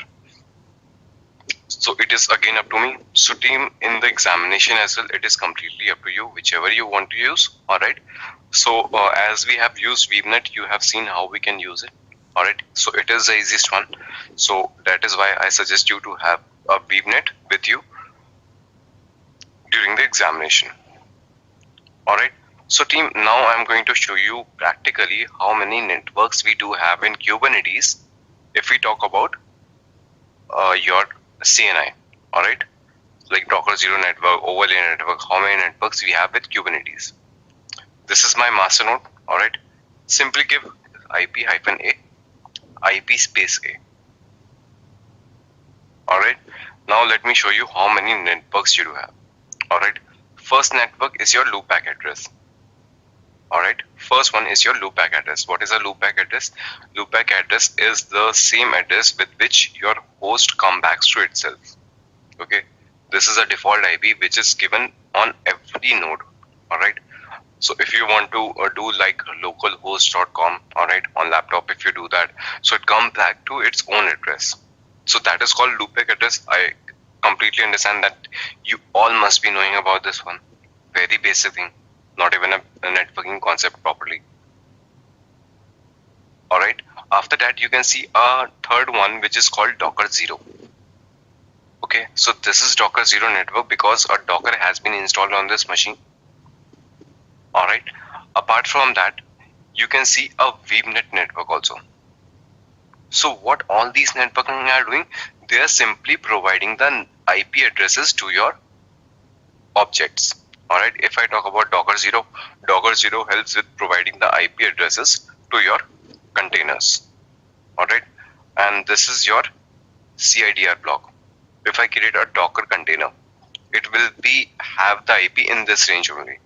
Speaker 2: So it is again up to me. So team, in the examination as well, it is completely up to you, whichever you want to use. Alright, so as we have used VNet, you have seen how we can use it. Alright, so it is the easiest one. So that is why I suggest you to have a VNet with you during the examination. Alright, so team, now I'm going to show you practically how many networks we do have in Kubernetes if we talk about your CNI. Alright, like Docker 0 network, overlay network, how many networks we have with Kubernetes. This is my master node. Alright, simply give IP-A, IP space A. Alright, now let me show you how many networks you do have. Alright, first network is your loopback address. Alright, first one is your loopback address. What is a loopback address? Loopback address is the same address with which your host comes back to itself. Okay, this is a default IP which is given on every node. Alright, so if you want to do like localhost.com, alright, on laptop, if you do that, so it comes back to its own address. So that is called loopback address. I completely understand that you all must be knowing about this one. Very basic thing, not even a networking concept properly. Alright, after that you can see a third one which is called Docker 0. Okay, so this is Docker 0 network because a Docker has been installed on this machine. Alright, apart from that, you can see a VNet network also. So what all these networking are doing, they are simply providing the IP addresses to your objects. Alright, if I talk about Docker 0, Docker 0 helps with providing the IP addresses to your containers. Alright, and this is your CIDR block. If I create a Docker container, it will have the IP in this range only.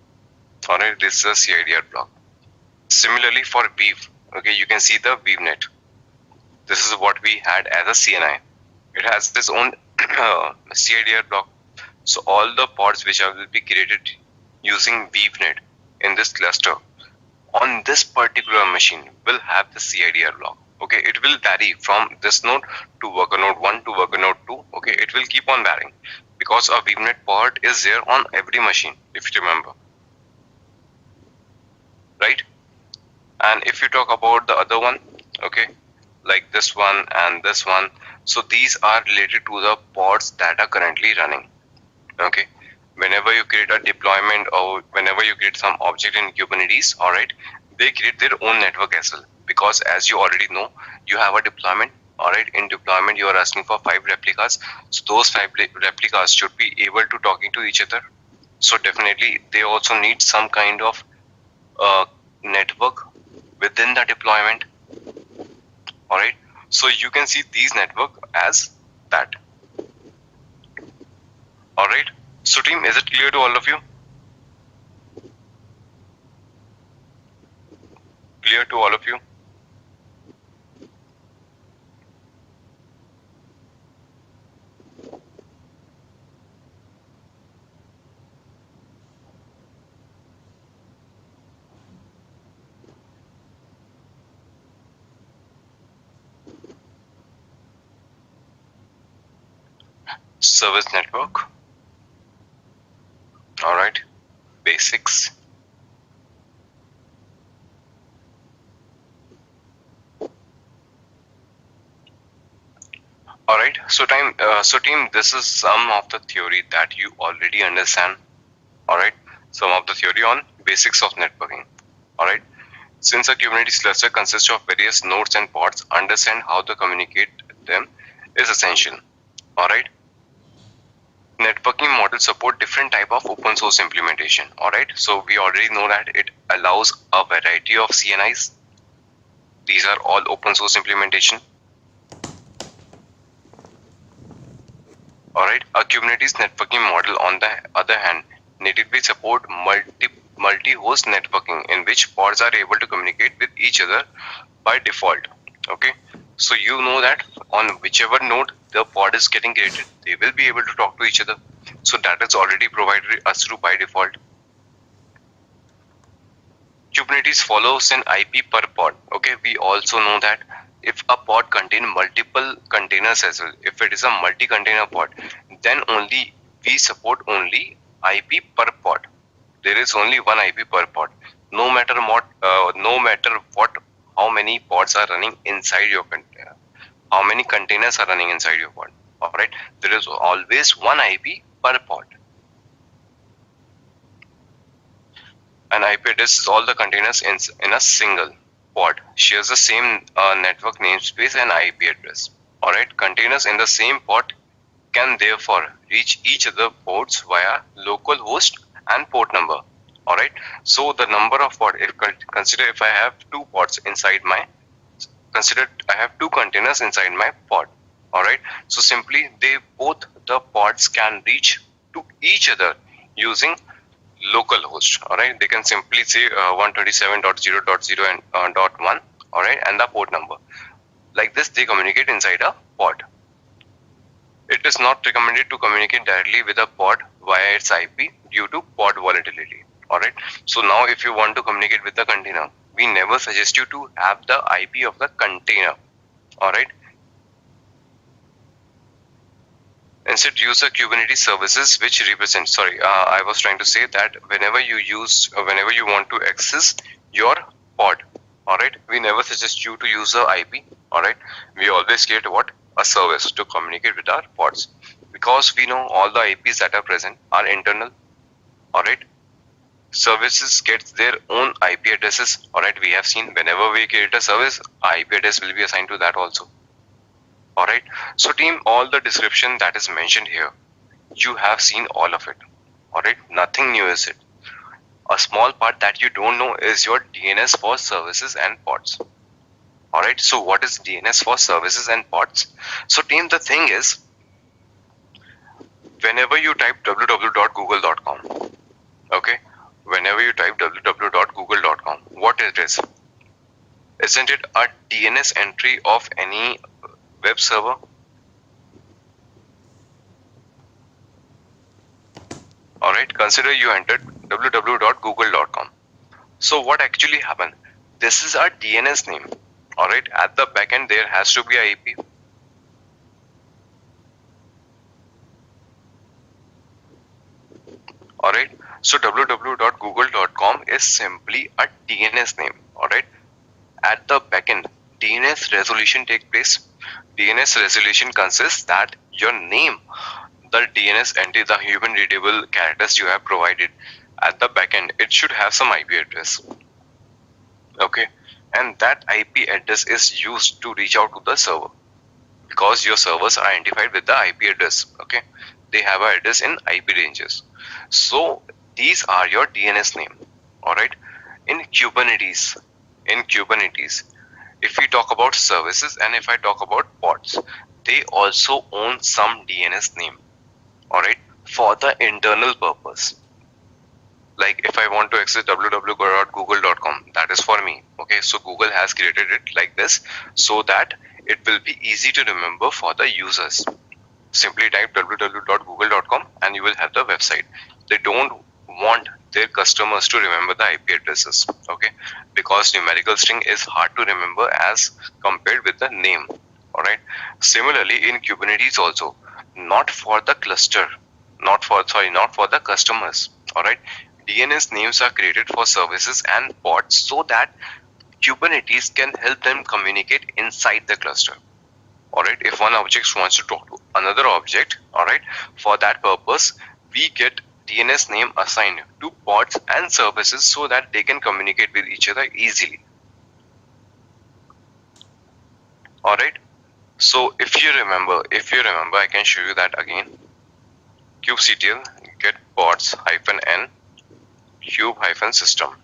Speaker 2: Alright, this is a CIDR block. Similarly for Weave, okay, you can see the VNet. This is what we had as a CNI. It has its own CIDR block. So all the pods which will be created using VNet in this cluster on this particular machine will have the CIDR block. Okay, it will vary from this node to worker node 1 to worker node 2. Okay, it will keep on varying because a VNet pod is there on every machine, if you remember. Right? And if you talk about the other one, okay, like this one and this one, so these are related to the pods that are currently running. Okay, whenever you create a deployment or whenever you create some object in Kubernetes, alright, they create their own network as well, because as you already know, you have a deployment. Alright, in deployment you are asking for 5 replicas, so those 5 replicas should be able to talking to each other. So definitely they also need some kind of network within the deployment. Alright, so you can see these network as that. Alright, so team, is it clear to all of you? Clear to all of you? service network. All right, basics. All right, so team, this is some of the theory that you already understand. All right, some of the theory on basics of networking. All right, since a Kubernetes cluster consists of various nodes and pods, understand how to communicate them is essential. All right, networking models support different type of open source implementation. All right, so we already know that it allows a variety of CNIs. These are all open source implementation. All right, a Kubernetes networking model, on the other hand, natively support multi-host networking in which pods are able to communicate with each other by default. Okay, so you know that on whichever node the pod is getting created, they will be able to talk to each other. So that is already provided us through by default. Kubernetes follows an IP per pod. Okay, we also know that if a pod contains multiple containers as well, if it is a multi-container pod, then only we support only IP per pod. There is only one IP per pod. No matter what, how many pods are running inside your container, how many containers are running inside your pod. All right, there is always one IP per pod. An IP address is all the containers in a single pod shares the same network namespace and IP address. All right, containers in the same pod can therefore reach each other ports via local host and port number. All right, so the number of pod, consider if I have two pods inside my, consider I have two containers inside my pod. All right, so simply both the pods can reach to each other using local host. All right, they can simply say 127.0.0 and .1. All right, and the port number. Like this, they communicate inside a pod. It is not recommended to communicate directly with a pod via its IP due to pod volatility. All right, so now if you want to communicate with the container, we never suggest you to have the IP of the container. All right, instead use the Kubernetes services which represent, I was trying to say that whenever you want to access your pod, all right, we never suggest you to use the IP. All right, we always create a service to communicate with our pods, because we know all the IPs that are present are internal. All right, services gets their own IP addresses. All right, we have seen whenever we create a service, IP address will be assigned to that also. All right, so team, all the description that is mentioned here, you have seen all of it. All right, nothing new is it. A small part that you don't know is your DNS for services and pods. All right, so what is DNS for services and pods? So team, the thing is, whenever you type www.google.com, okay, whenever you type www.google.com, what it is? Isn't it a DNS entry of any web server? All right, consider you entered www.google.com. So what actually happened? This is our DNS name. All right, at the backend there has to be a IP. All right, so www.google.com is simply a DNS name. All right, at the backend, DNS resolution takes place. DNS resolution consists that your name, the DNS entry, the human readable characters you have provided at the backend, it should have some IP address. Okay, and that IP address is used to reach out to the server, because your servers are identified with the IP address. Okay, they have an address in IP ranges. So these are your DNS name. All right, in Kubernetes, if we talk about services and if I talk about pods, they also own some DNS name. All right, for the internal purpose. Like if I want to access www.google.com, that is for me. Okay, so Google has created it like this so that it will be easy to remember for the users. Simply type www.google.com and you will have the website. They don't want their customers to remember the IP addresses, okay, because numerical string is hard to remember as compared with the name. All right, similarly in Kubernetes also, not for the cluster, not for the customers. All right, DNS names are created for services and pods so that Kubernetes can help them communicate inside the cluster. All right, if one object wants to talk to another object, all right, for that purpose we get DNS name assigned to pods and services so that they can communicate with each other easily. All right, so if you remember, I can show you that again. kubectl get pods -n kube-system.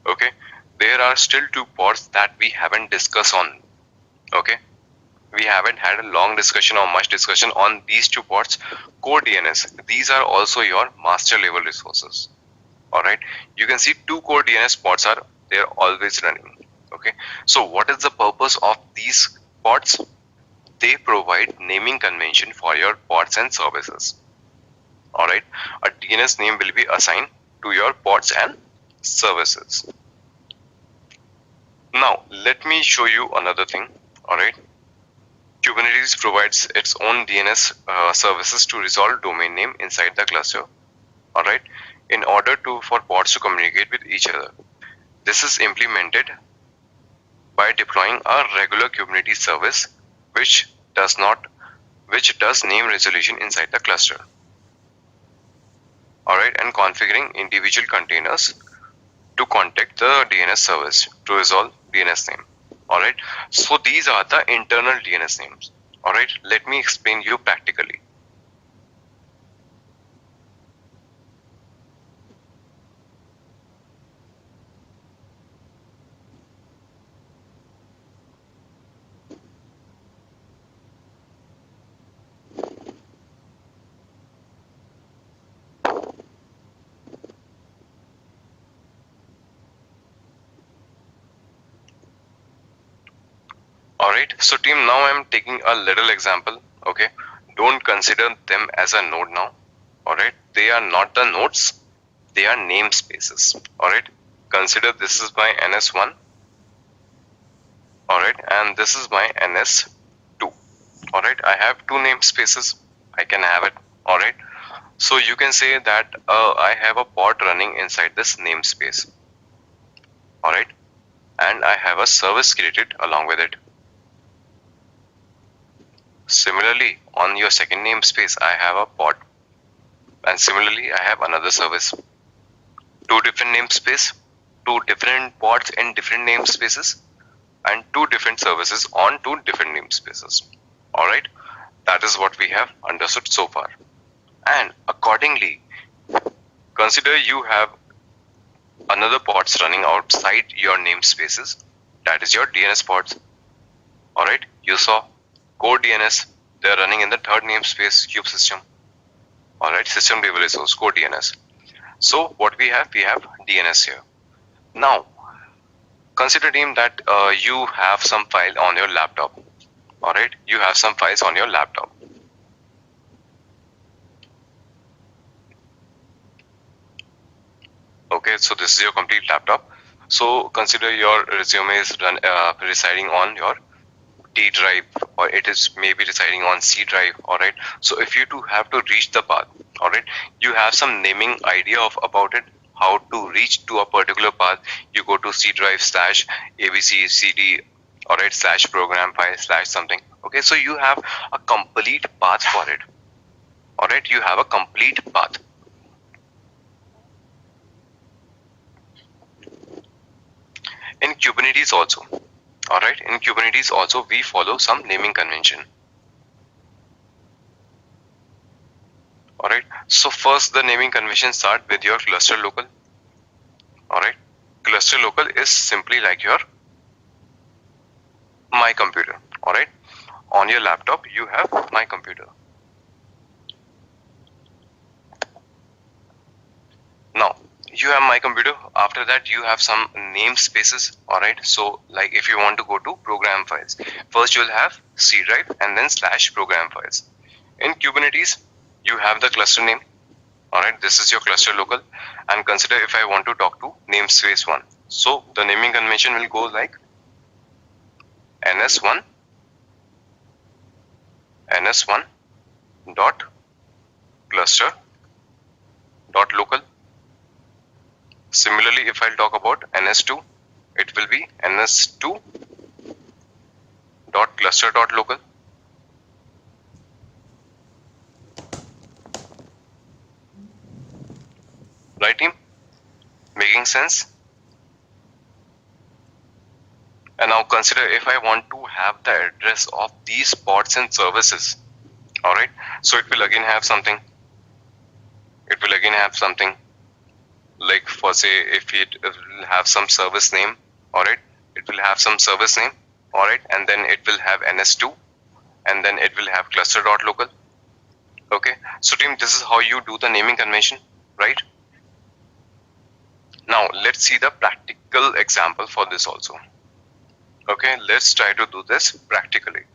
Speaker 2: Okay, there are still two pods that we haven't discussed on. Okay, we haven't had a long discussion or much discussion on these two pods. Core DNS, these are also your master level resources. All right, you can see two core DNS pods are there always running. Okay, so what is the purpose of these pods? They provide naming convention for your pods and services. All right, a DNS name will be assigned to your pods and services. Now let me show you another thing. All right, Kubernetes provides its own DNS services to resolve domain name inside the cluster. All right, in order for pods to communicate with each other. This is implemented by deploying a regular Kubernetes service which does name resolution inside the cluster. All right, and configuring individual containers to contact the DNS service to resolve DNS name. All right, so these are the internal DNS names. All right, let me explain you practically. Alright, so team, now I'm taking a little example. Okay, don't consider them as a node now. Alright, they are not the nodes, they are namespaces. Alright, consider this is my NS1. Alright, and this is my NS2. Alright, I have two namespaces, I can have it. Alright, so you can say that I have a pod running inside this namespace. Alright, and I have a service created along with it. Similarly, on your second namespace, I have a pod, and similarly, I have another service. Two different namespaces, two different pods in different namespaces, and two different services on two different namespaces. All right, that is what we have understood so far. And accordingly, consider you have another pods running outside your namespaces. That is your DNS pods. All right, you saw core DNS, they're running in the third namespace kube system. All right, system level resource, core DNS. So what we have DNS here. Now consider team that you have some file on your laptop. All right, you have some files on your laptop. Okay, so this is your complete laptop. So consider your resume is residing on your D drive, or it is maybe residing on C drive. All right, so if you have to reach the path, all right, you have some naming idea about it, how to reach to a particular path. You go to C drive / abc cd, all right, / program file / something. Okay, so you have a complete path for it. All right, you have a complete path. In Kubernetes also, all right, in Kubernetes also we follow some naming convention. All right, so first the naming convention start with your cluster local. All right, cluster local is simply like your my computer. All right, on your laptop you have my computer. Now you have my computer. After that you have some namespaces. All right, so like if you want to go to program files, first you'll have C drive and then / program files. In Kubernetes you have the cluster name. All right, this is your cluster local. And consider if I want to talk to namespace 1, so the naming convention will go like NS1 ns1 dot cluster dot local. Similarly, if I'll talk about ns2, it will be ns2 dot cluster dot local. Right, team? Making sense? And now consider if I want to have the address of these pods and services. Alright, so it will again have something. It will again have something like, for say, if it will have some service name. Alright, it will have some service name. Alright, and then it will have ns2, and then it will have cluster.local. Okay, so team, this is how you do the naming convention, right? Now let's see the practical example for this also. Okay, let's try to do this practically.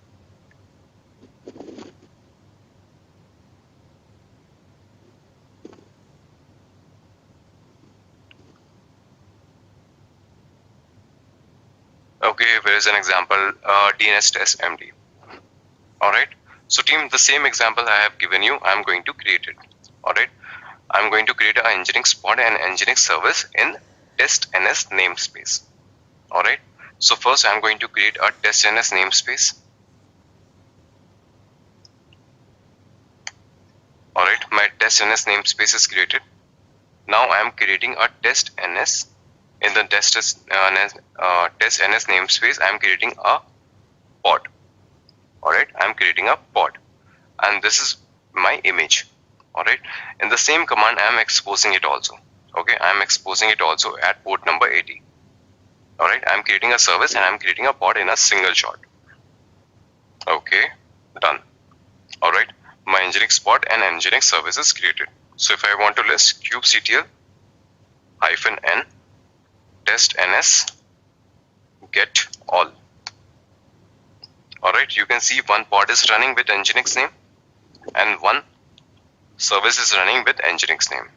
Speaker 2: Okay, here is an example, DNS test MD. Alright, so team, the same example I have given you, I am going to create it. Alright, I am going to create an Nginx pod and Nginx service in testns namespace. Alright, so first I am going to create a testns namespace. Alright, my testns namespace is created. Now I am creating a testns. In the testns namespace, I am creating a pod. Alright, I am creating a pod, and this is my image. Alright, in the same command I am exposing it also. Okay, I am exposing it also at port number 80. Alright, I am creating a service and I am creating a pod in a single shot. Okay, done. Alright, my Nginx pod and Nginx service is created. So if I want to list kubectl -n testns get all. Alright, you can see one pod is running with Nginx name and one service is running with Nginx name.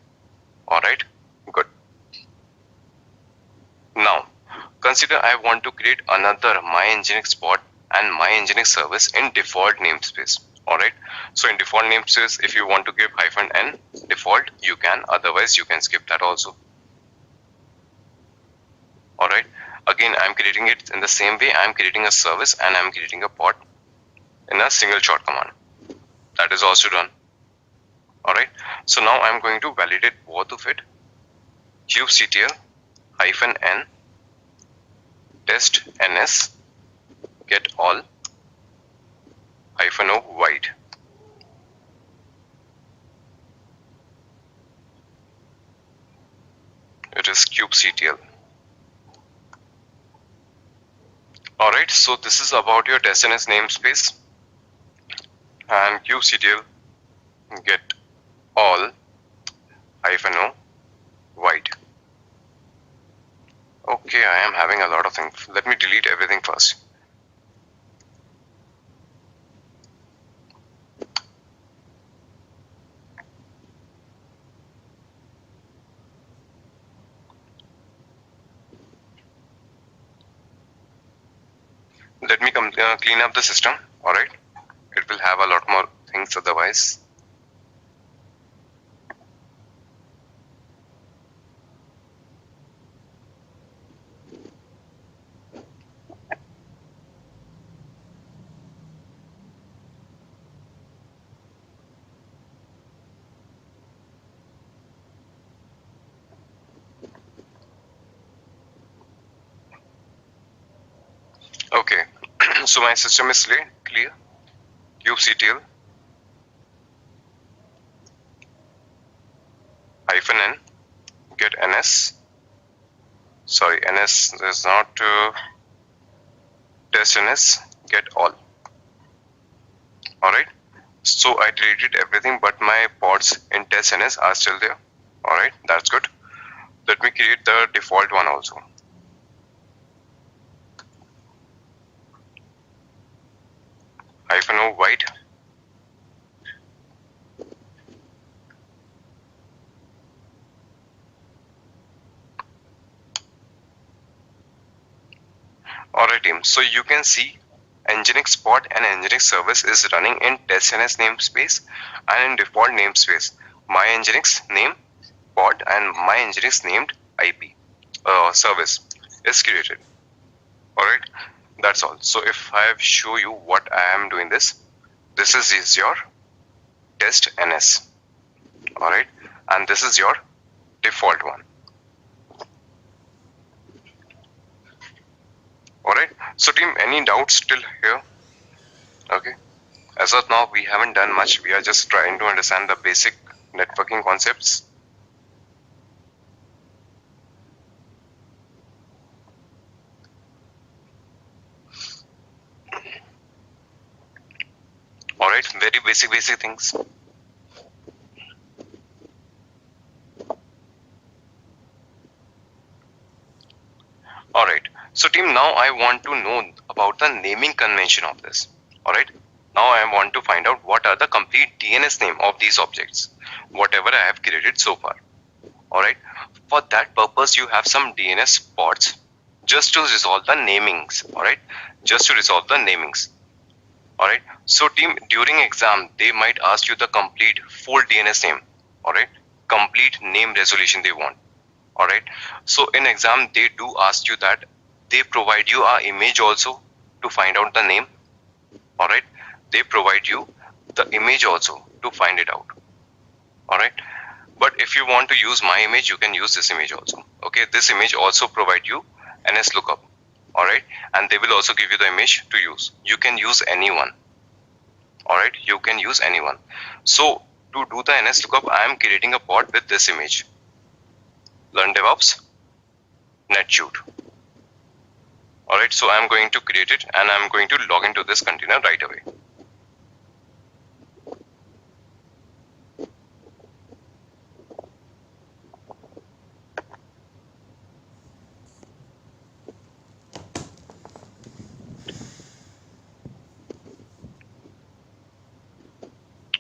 Speaker 2: Alright, good. Now consider I want to create another my Nginx pod and my Nginx service in default namespace. Alright, so in default namespace, if you want to give -n default, you can, otherwise you can skip that also. Alright, again I am creating it in the same way. I am creating a service and I am creating a pod in a single shot command. That is also done. Alright, so now I am going to validate both of it. kubectl -n testns get all -o wide. It is kubectl. Alright, so this is about your testns namespace, and kubectl get all -o wide. Okay, I am having a lot of things. Let me delete everything first. Let me clean up the system. Alright, it will have a lot more things otherwise. Okay, so my system is clear. kubectl -n get ns. Sorry, ns is not testns get all. Alright, so I deleted everything, but my pods in testns are still there. Alright, that's good. Let me create the default one also. -o wide. Alright team, so you can see Nginx pod and Nginx service is running in testns namespace and in default namespace. My Nginx name pod and my Nginx named IP service is created. Alright, that's all. So if I show you what I am doing this is your test ns. Alright, and this is your default one. Alright, so team, any doubts till here? Okay, as of now we haven't done much. We are just trying to understand the basic networking concepts. Alright, very basic things. Alright, so team, now I want to know about the naming convention of this. Alright, now I want to find out what are the complete DNS name of these objects, whatever I have created so far. Alright, for that purpose you have some DNS pods just to resolve the namings. Alright, just to resolve the namings. Alright, so team, during exam they might ask you the complete full DNS name. Alright, complete name resolution they want. Alright, so in exam they do ask you that. They provide you an image also to find out the name. Alright, they provide you the image also to find it out. Alright, but if you want to use my image, you can use this image also. Okay, this image also provide you NS lookup. Alright, and they will also give you the image to use. You can use anyone. Alright, you can use anyone. So to do the NS lookup, I am creating a pod with this image. Learn DevOps, NetShoot. Alright, so I am going to create it and I am going to log into this container right away.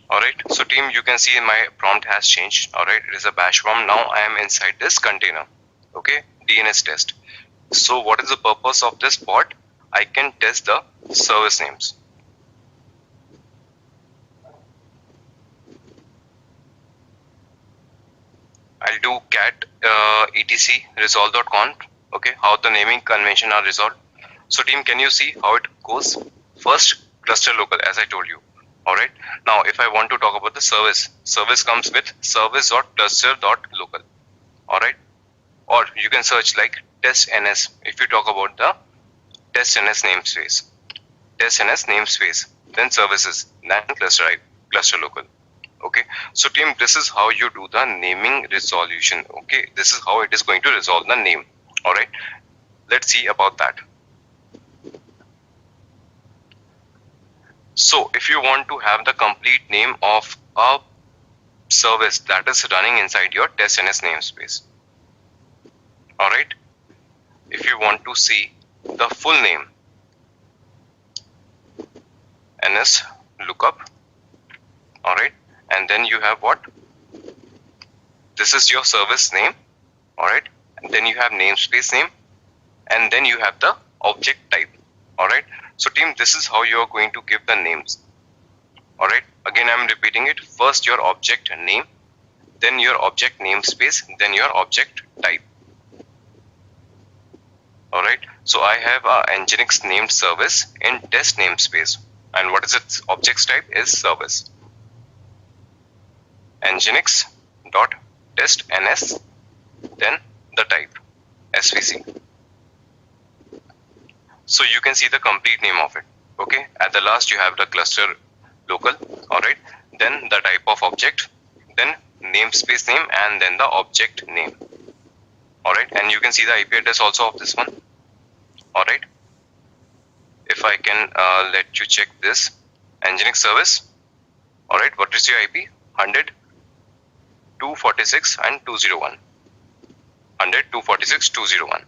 Speaker 2: Alright, so team, you can see my prompt has changed. Alright, it is a bash prompt. Now I am inside this container. Okay, DNS test. So what is the purpose of this pod? I can test the service names. I'll do cat etc resolve.conf. Okay, how the naming convention are resolved. So team, can you see how it goes? First, cluster local, as I told you. Alright, now if I want to talk about the service comes with service.cluster.local. Alright, or you can search like test ns if you talk about the test ns namespace. Test ns namespace, then services, then cluster local. Okay, so team, this is how you do the naming resolution. Okay, this is how it is going to resolve the name. Alright, let's see about that. So if you want to have the complete name of a service that is running inside your test ns namespace. Alright, if you want to see the full name, ns lookup. Alright, and then you have what? This is your service name. Alright, and then you have namespace name, and then you have the object type. Alright, so team, this is how you are going to give the names. Alright, again I am repeating it. First your object name, then your object namespace, then your object type. Alright, so I have a Nginx named service in test namespace, and what is its object type is service. Nginx dot test ns, then the type svc. So you can see the complete name of it. Okay, at the last you have the cluster local. Alright, then the type of object, then namespace name, and then the object name. Alright, and you can see the IP address also of this one. Alright, if I can let you check this Nginx service. Alright, what is your IP? 100, 246 and 201. 100, 246, 201.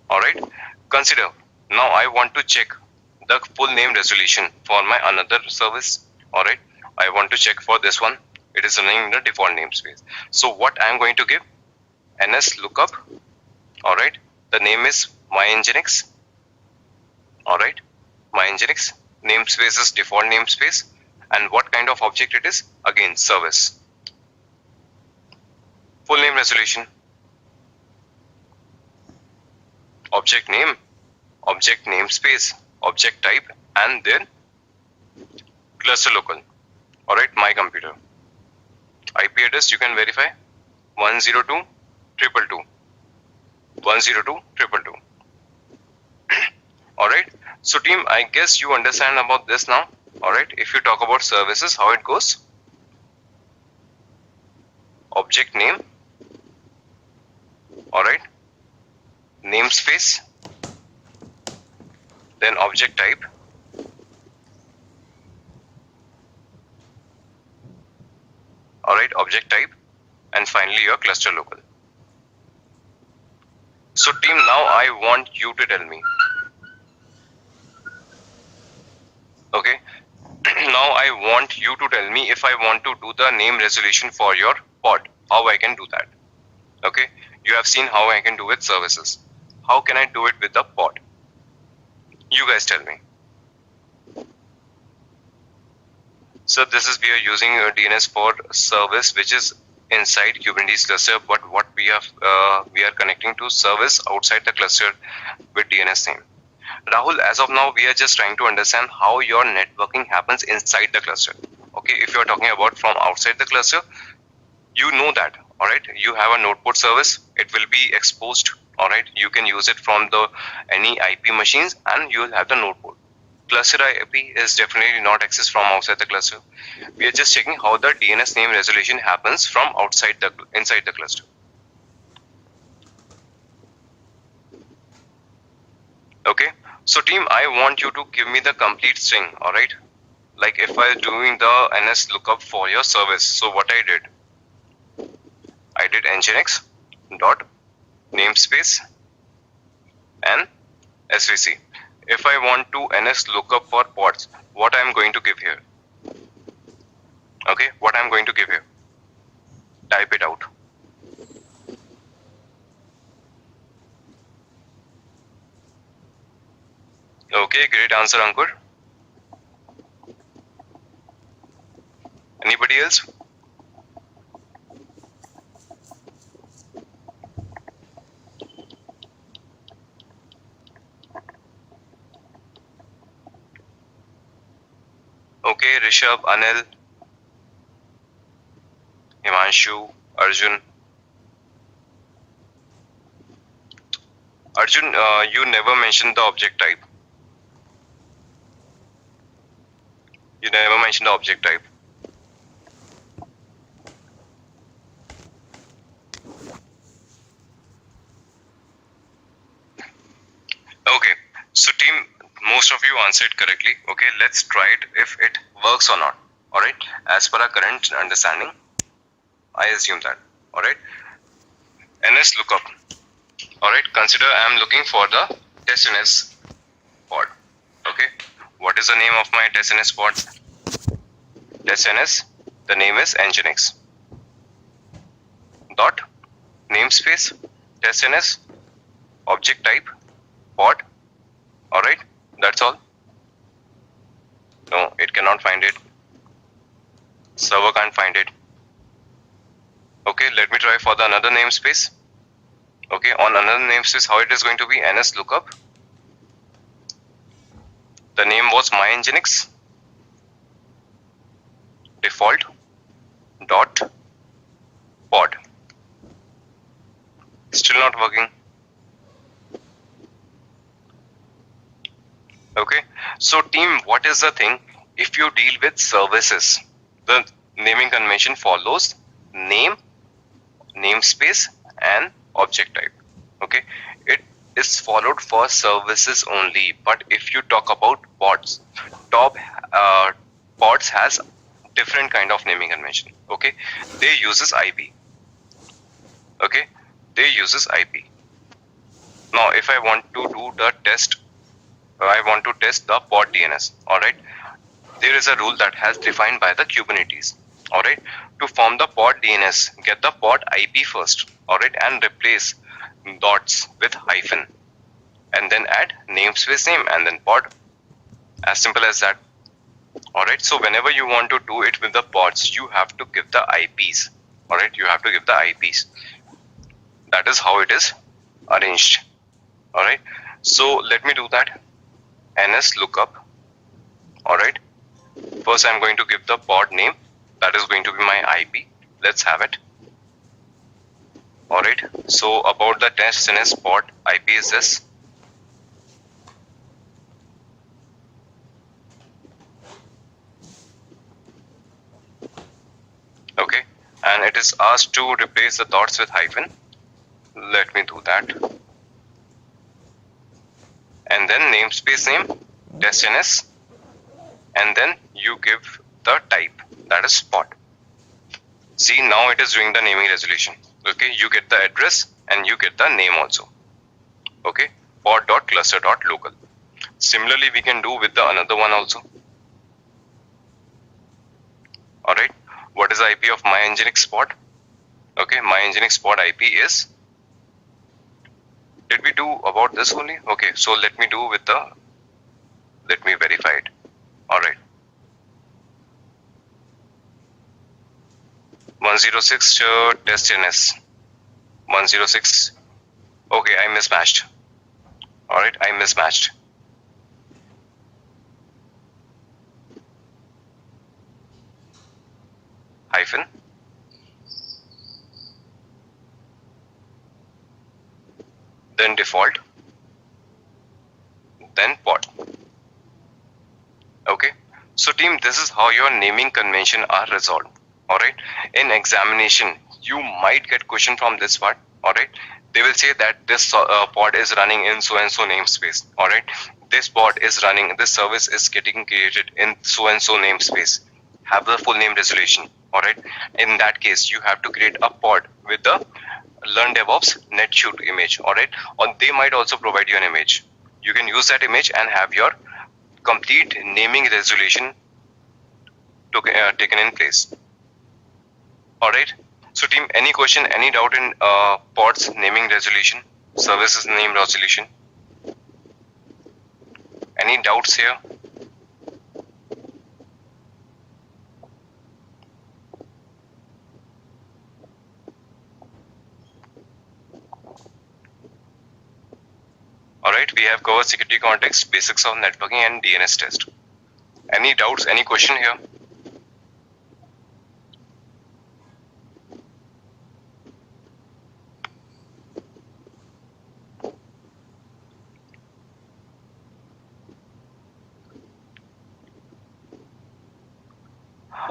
Speaker 2: Alright, consider, now I want to check the full name resolution for my another service. Alright, I want to check for this one. It is running in the default namespace. So what I am going to give? ns lookup. Alright, the name is my Nginx. Alright, My Nginx namespace is default namespace, and what kind of object it is? Again, service. Full name resolution, object name, object namespace, object type, and then cluster local. Alright, my computer. IP address you can verify 102.222. 102.222. Alright, so team, I guess you understand about this now. Alright, if you talk about services, how it goes: object name, alright, namespace, then object type, alright, object type, and finally your cluster local. So team, now I want you to tell me, okay, now I want you to tell me if I want to do the name resolution for your pod, how I can do that. Okay, you have seen how I can do with services. How can I do it with the pod? You guys tell me. So this is, we are using a DNS for service which is inside Kubernetes cluster, but what we are connecting to service outside the cluster with DNS name. Rahul, as of now, we are just trying to understand how your networking happens inside the cluster. Okay, if you are talking about from outside the cluster, you know that, all right, you have a node port service, it will be exposed, all right, you can use it from the any IP machines and you will have the node port. Cluster IP is definitely not accessed from outside the cluster. We are just checking how the DNS name resolution happens from outside the inside the cluster. Okay, so team, I want you to give me the complete string, all right, like if I am doing the NS lookup for your service. So what I did nginx dot namespace and svc. If I want to NS lookup for pods, what I am going to give here? Okay, what I am going to give here? Type it out. Okay, great answer, Ankur. Anybody else? Okay, Rishabh, Anil, Himanshu, Arjun. Arjun, you never mentioned the object type. You never mentioned the object type. Okay, so team, most of you answered correctly. Okay, let's try it if it works or not. Alright, as per our current understanding, I assume that. Alright, NS lookup. Alright, consider I am looking for the testNS pod. Okay, what is the name of my testNS pod? testNS, the name is nginx. Dot namespace, testNS, object type, pod. Alright, that's all. No, it cannot find it. Server can't find it. Okay, let me try for the another namespace. Okay, on another namespace, how it is going to be? NS lookup. The name was my nginx default dot pod. Still not working. Okay, so team, what is the thing? If you deal with services, the naming convention follows name, namespace, and object type. Okay, it is followed for services only. But if you talk about pods, pods has different kind of naming convention. Okay, they uses IP. Okay, they uses IP. Now, if I want to do the test, I want to test the pod DNS. All right, there is a rule that has defined by the Kubernetes. All right, to form the pod DNS, get the pod IP first. All right, and replace dots with hyphen, and then add namespace name and then pod. As simple as that. Alright, so whenever you want to do it with the pods, you have to give the IPs. Alright, you have to give the IPs. That is how it is arranged. Alright, so let me do that. NS lookup. Alright, first I'm going to give the pod name. That is going to be my IP. Let's have it. Alright, so about the test NS pod IP is this. Okay, and it is asked to replace the dots with hyphen. Let me do that. And then namespace name, test NS, and then you give the type, that is pod. See, now it is doing the naming resolution. Okay, you get the address and you get the name also. Okay, pod.cluster.local. Similarly, we can do with the another one also. Alright, what is the IP of my Nginx pod? Okay, my Nginx pod IP is, did we do about this only? Okay, so let me do with the, let me verify it. Alright, 106 test NS 106. Okay, I mismatched. Alright, I mismatched. Hyphen. Then default. Then pod. Okay, so team, this is how your naming convention are resolved. Alright, in examination you might get question from this part. Alright, they will say that this pod is running in so and so namespace. Alright, this pod is running, this service is getting created in so and so namespace. Have the full name resolution. Alright, in that case you have to create a pod with the Learn DevOps NetShoot image. Alright, or they might also provide you an image. You can use that image and have your complete naming resolution taken in place. Alright, so team, any question, any doubt in pods naming resolution, services name resolution? Any doubts here? Alright, we have covered security context, basics of networking and DNS test. Any doubts, any question here?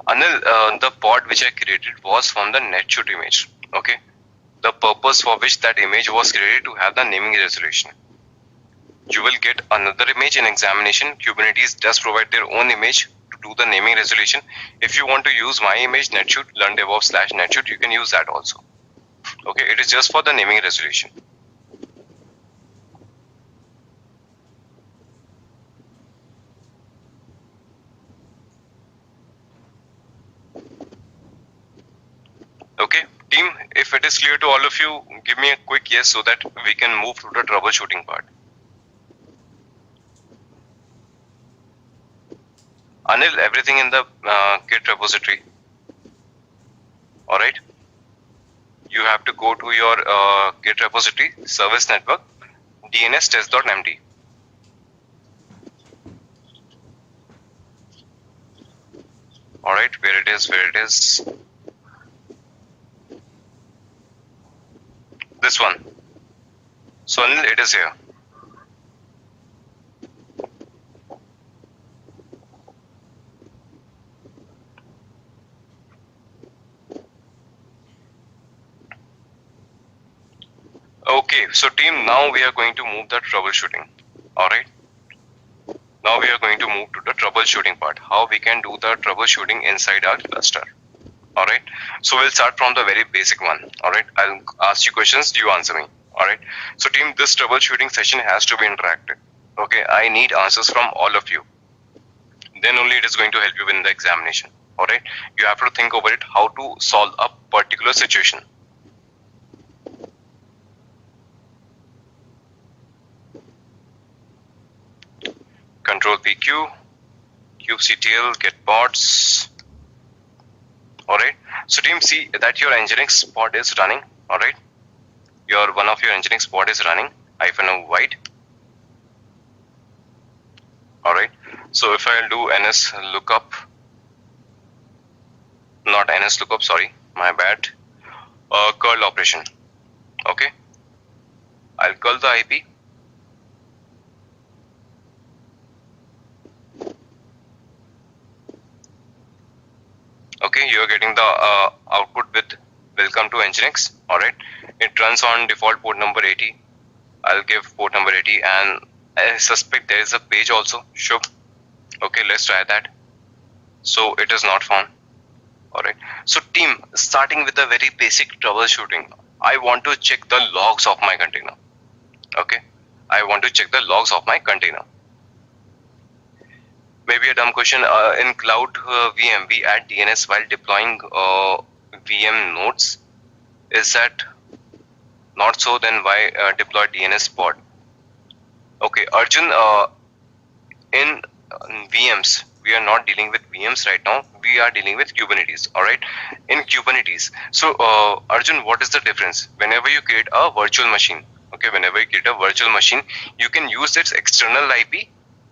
Speaker 2: Anil, the pod which I created was from the NetShoot image. Okay, the purpose for which that image was created to have the naming resolution. You will get another image in examination. Kubernetes does provide their own image to do the naming resolution. If you want to use my image, NetShoot, Learn DevOps / NetShoot, you can use that also. Okay, it is just for the naming resolution. Okay, team, if it is clear to all of you, give me a quick yes so that we can move to the troubleshooting part. Anil, everything in the Git repository. Alright, you have to go to your Git repository, service network, DNS test.md. Alright, where it is. This one. So Anil, it is here. Okay, so team, now we are going to move the troubleshooting. Alright. Now we are going to move to the troubleshooting part. How we can do the troubleshooting inside our cluster. Alright. So we'll start from the very basic one. Alright. I'll ask you questions, you answer me. Alright. So team, this troubleshooting session has to be interactive. Okay. I need answers from all of you. Then only it is going to help you in the examination. Alright. You have to think over it, how to solve a particular situation. Control PQ. kubectl get pods. Alright, so team, see that your Nginx pod is running. Alright, one of your Nginx pod is running -white. Alright, so if I'll do ns lookup, not ns lookup, sorry, my bad, curl operation. Okay, I'll curl the IP. Okay, you are getting the output with welcome to Nginx. Alright, it runs on default port number 80. I'll give port number 80, and I suspect there is a page also. Sure. Okay, let's try that. So it is not found. Alright, so team, starting with the very basic troubleshooting, I want to check the logs of my container. Okay, I want to check the logs of my container. Maybe a dumb question. In cloud VM, we add DNS while deploying VM nodes. Is that not so? Then why deploy DNS pod? Okay, Arjun, in VMs, we are not dealing with VMs right now. We are dealing with Kubernetes. All right, in Kubernetes. So Arjun, what is the difference? Whenever you create a virtual machine, okay, whenever you create a virtual machine, you can use its external IP,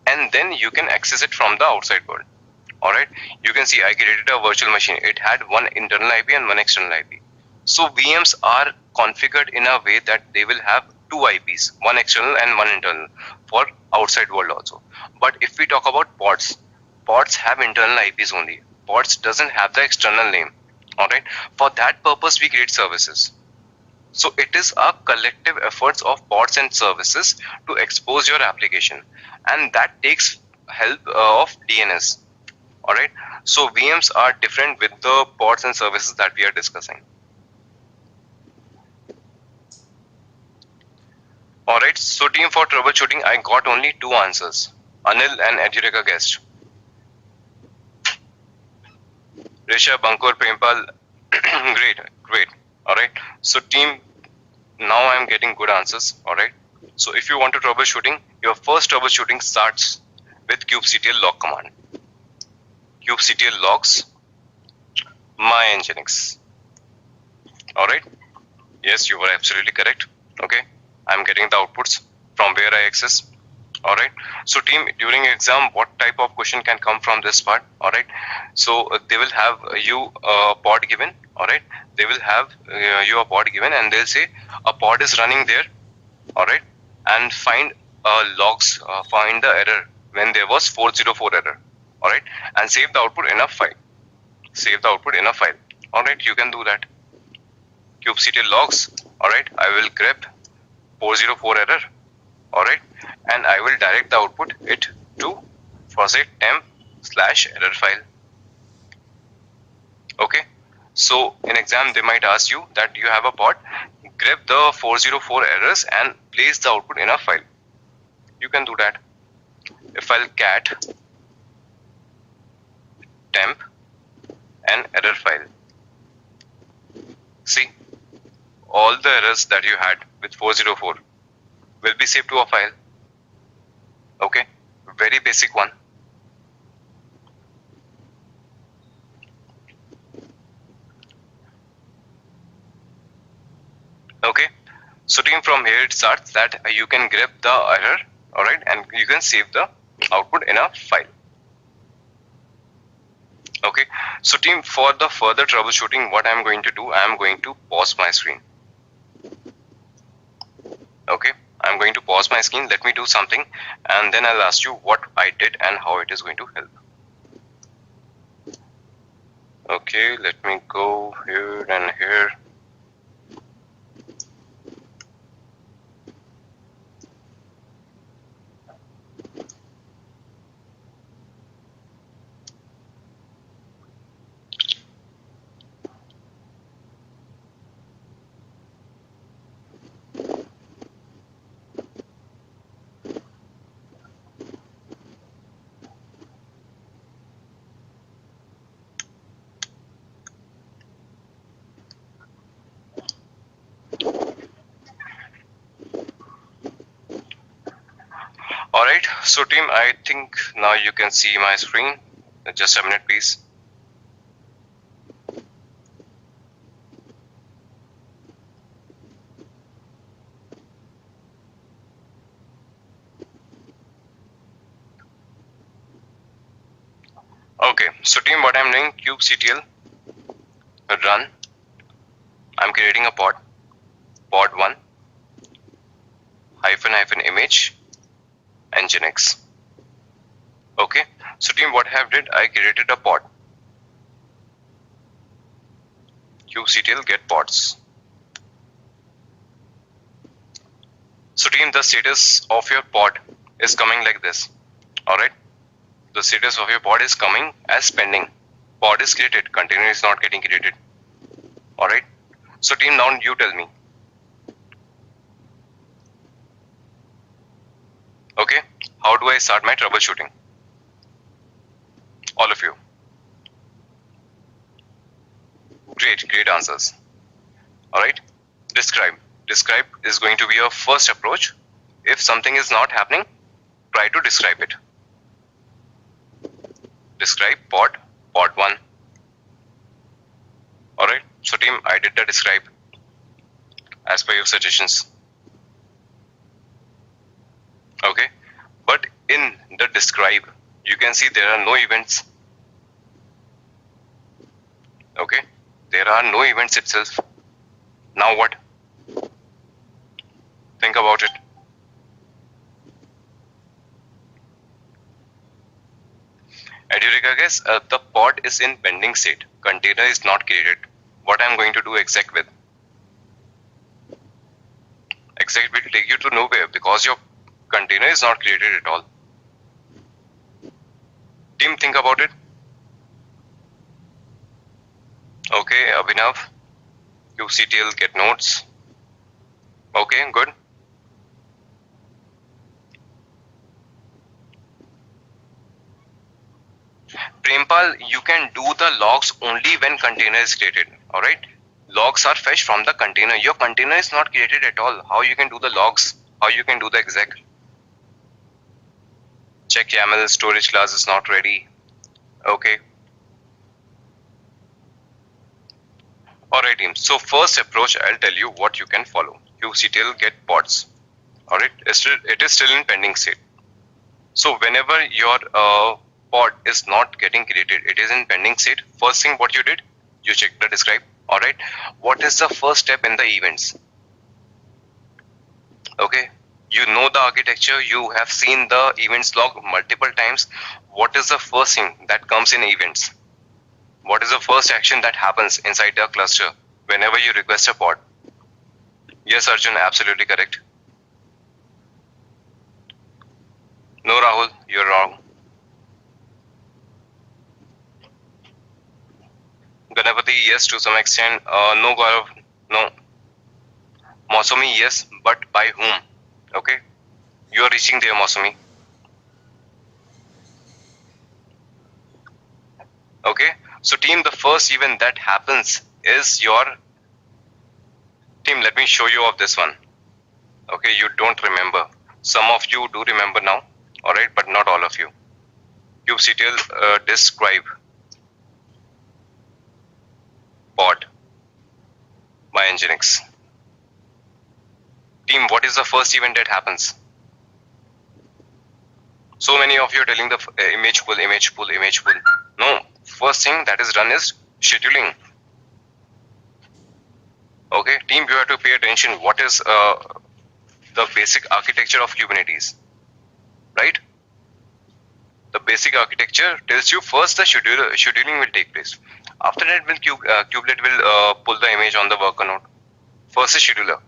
Speaker 2: and then you can access it from the outside world. Alright, you can see I created a virtual machine. It had one internal IP and one external IP. So VMs are configured in a way that they will have two IPs, one external and one internal for outside world also. But if we talk about pods, pods have internal IPs only. Pods doesn't have the external name. Alright, for that purpose we create services. So it is a collective efforts of pods and services to expose your application, and that takes help of DNS. Alright, so VMs are different with the pods and services that we are discussing. Alright, so team, for troubleshooting, I got only two answers. Anil and Edureka guest. Risha, Bankur, Prempal, great. Alright, so team, now I am getting good answers. Alright, so if you want to troubleshooting, your first troubleshooting starts with kubectl log command. Kubectl logs my Nginx. Alright, yes, you were absolutely correct. Okay, I'm getting the outputs from where I access. Alright, so team, during exam, what type of question can come from this part? Alright, so they will have you a pod given. Alright, they will have you a pod given, and they'll say a pod is running there. Alright, and find logs, find the error when there was 404 error. Alright, and save the output in a file. Save the output in a file. Alright, you can do that. Kubectl logs. Alright, I will grab 404 error. Alright, and I will direct the output it to faucet temp/error file. Okay, so in exam they might ask you that you have a pod, grab the 404 errors and place the output in a file. You can do that. If I'll cat temp and error file, see, all the errors that you had with 404 will be saved to a file. Okay, very basic one. Okay, so team, from here it starts that you can grab the error, alright, and you can save the output in a file. Okay, so team, for the further troubleshooting, what I am going to do, I am going to pause my screen. Okay, I am going to pause my screen. Let me do something, and then I'll ask you what I did and how it is going to help. Okay, let me go here and here. Alright, so team, I think now you can see my screen. Just a minute, please. Okay, so team, what I'm doing, kubectl run. I'm creating a pod 1 -- image nginx. Okay, so team, what I have did, I created a pod kubectl get pods. So team, the status of your pod is coming like this. Alright, the status of your pod is coming as pending. Pod is created, container is not getting created. Alright, so team, now you tell me. Okay, how do I start my troubleshooting? All of you. Great answers. Alright, describe. Describe is going to be your first approach. If something is not happening, try to describe it. Describe pod 1. Alright, so team, I did the describe as per your suggestions. Okay, but in the describe, you can see there are no events. Okay, there are no events itself. Now what? Think about it. Edureka guys, the pod is in pending state. Container is not created. What I'm going to do exec with? Exec will take you to nowhere because your container is not created at all. Team, think about it. Okay, Abhinav, kubectl get nodes. Okay, good. Prempal, you can do the logs only when container is created. Alright, logs are fetched from the container. Your container is not created at all. How you can do the logs? How you can do the exec? Check YAML, storage class is not ready. Okay. Alright team, so first approach, I'll tell you what you can follow. kubectl get pods. Alright, it is still in pending state. So whenever your pod is not getting created, it is in pending state. First thing what you did, you check the describe. Alright, what is the first step in the events? Okay, you know the architecture, you have seen the events log multiple times. What is the first thing that comes in events? What is the first action that happens inside the cluster whenever you request a pod? Yes, Arjun, absolutely correct. No, Rahul, you're wrong. Ganapati, yes, to some extent. No, Gaurav, no. Mosumi, yes, but by whom? Okay, you are reaching there, Mosumi. Okay, so team, the first event that happens is your team. Let me show you of this one. Okay, you don't remember. Some of you do remember now. All right, but not all of you. kubectl describe pod by nginx. Team, what is the first event that happens? So many of you are telling the image pull. No, first thing that is done is scheduling. Okay, team, you have to pay attention. What is the basic architecture of Kubernetes, right? The basic architecture tells you first the scheduling will take place. After that, kubelet will pull the image on the worker node. First is scheduler.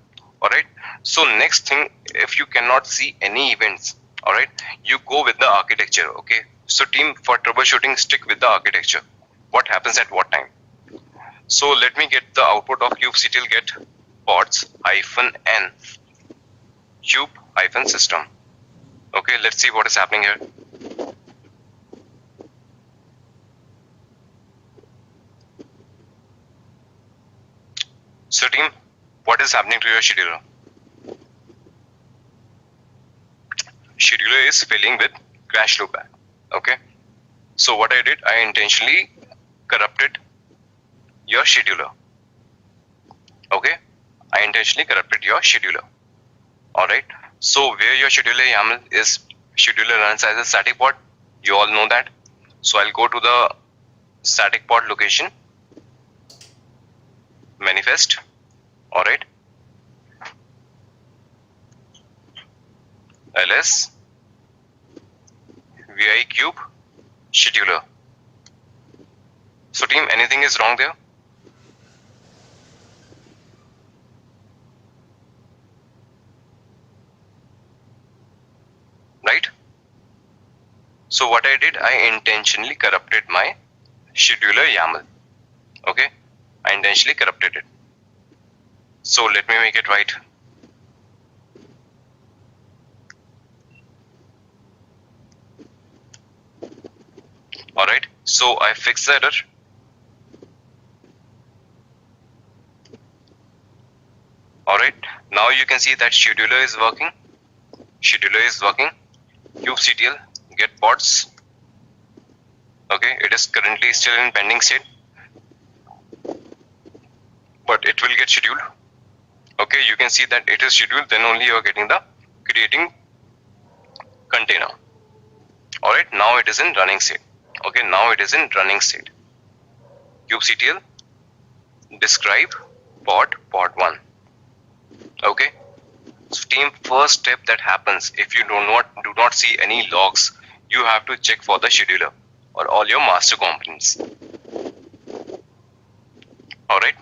Speaker 2: All right. So next thing, if you cannot see any events, all right, you go with the architecture. Okay. So team, for troubleshooting, stick with the architecture. What happens at what time? So let me get the output of kubectl get pods -n kube -system. Okay, let's see what is happening here. So team, what is happening to your scheduler? Scheduler is filling with crash loop. Okay, So what I did, I intentionally corrupted your scheduler. Okay, I intentionally corrupted your scheduler. Alright, so where your scheduler YAML is, scheduler runs as a static pod, you all know that. So I'll go to the static pod location, manifest. Alright, ls vi cube scheduler. So team, anything is wrong there? Right? So what I did, I intentionally corrupted my scheduler YAML. Okay, I intentionally corrupted it. So let me make it right. Alright, so I fixed the error. Alright, now you can see that scheduler is working. Scheduler is working. kubectl get pods. Okay, it is currently still in pending state, but it will get scheduled. Okay, you can see that it is scheduled, then only you are getting the creating container. Alright, now it is in running state. Okay, now it is in running state. kubectl describe pod 1. Okay, so team, first step that happens, if you do not see any logs, you have to check for the scheduler or all your master components. Alright,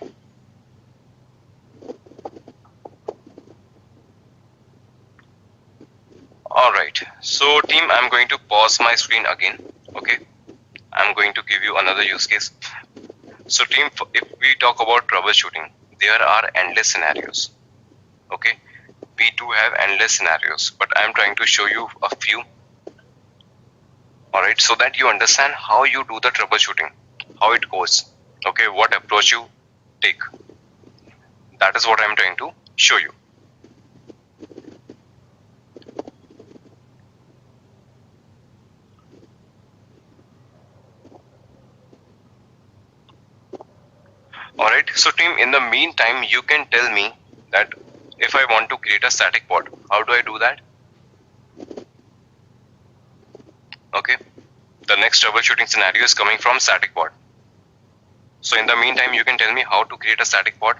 Speaker 2: alright, so team, I'm going to pause my screen again. Okay, I'm going to give you another use case. So team, if we talk about troubleshooting, there are endless scenarios. Okay, we do have endless scenarios, but I'm trying to show you a few. Alright, so that you understand how you do the troubleshooting, how it goes. Okay, what approach you take. That is what I'm trying to show you. Alright, so team, in the meantime, you can tell me that if I want to create a static pod, how do I do that? Okay, the next troubleshooting scenario is coming from static pod. So in the meantime, you can tell me how to create a static pod.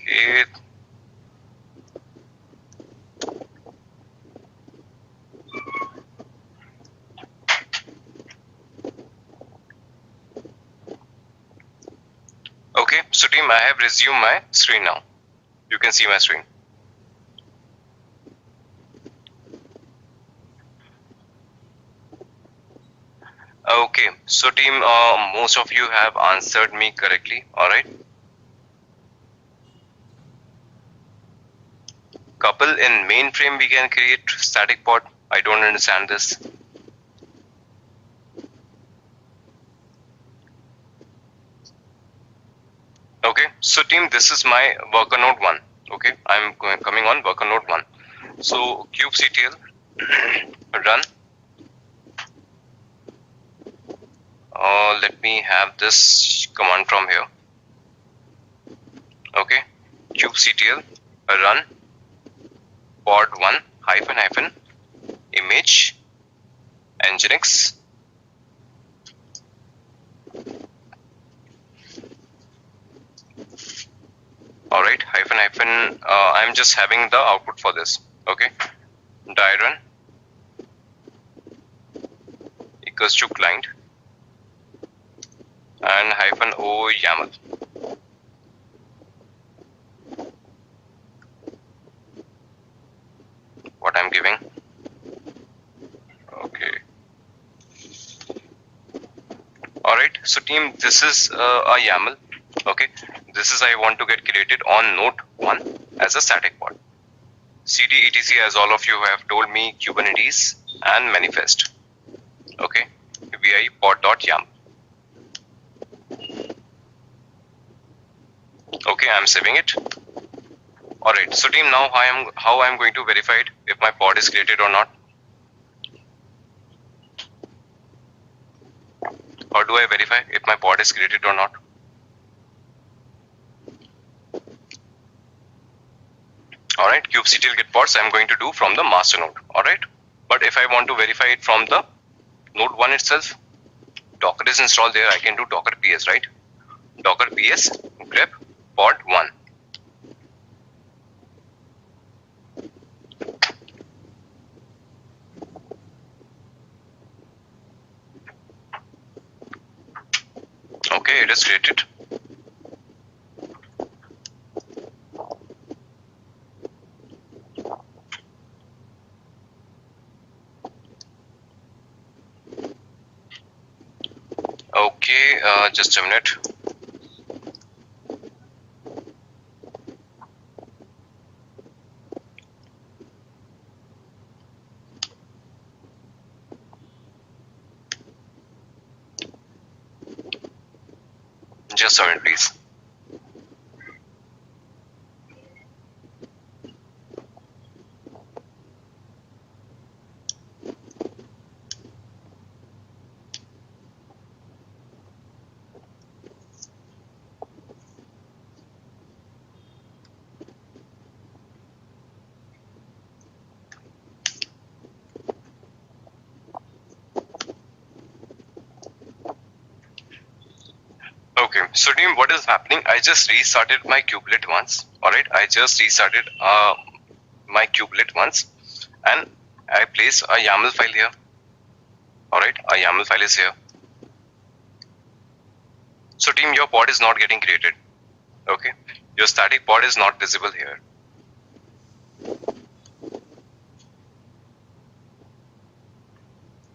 Speaker 2: Okay. Okay, so team, I have resumed my screen now. You can see my screen. Okay, so team, most of you have answered me correctly. Alright. Couple in mainframe we can create static pod. I don't understand this. Okay, so team, this is my worker node 1. Okay, I'm coming on worker node 1. So kubectl run. Let me have this command from here. Okay, kubectl run pod 1 -- image nginx. Alright, -- I'm just having the output for this. Okay, die run equals to client and -o YAML. What I'm giving. Okay. Alright, So team, this is a YAML. Okay, this is I want to get created on node 1 as a static pod. cd etc, as all of you have told me, Kubernetes and manifest. Okay, vi pod.yaml. Okay, I'm saving it. Alright, so team, now how I'm going to verify it if my pod is created or not. How do I verify if my pod is created or not? Alright, kubectl get pods I'm going to do from the master node. Alright, but if I want to verify it from the node 1 itself, Docker is installed there, I can do docker ps, right? Docker ps grep pod 1. Okay, it is created. Okay, just a minute. Just a minute, please. Okay, so team, what is happening? I just restarted my kubelet once. Alright, I just restarted my kubelet once, and I place a YAML file here. Alright, a YAML file is here. So team, your pod is not getting created. Okay, your static pod is not visible here.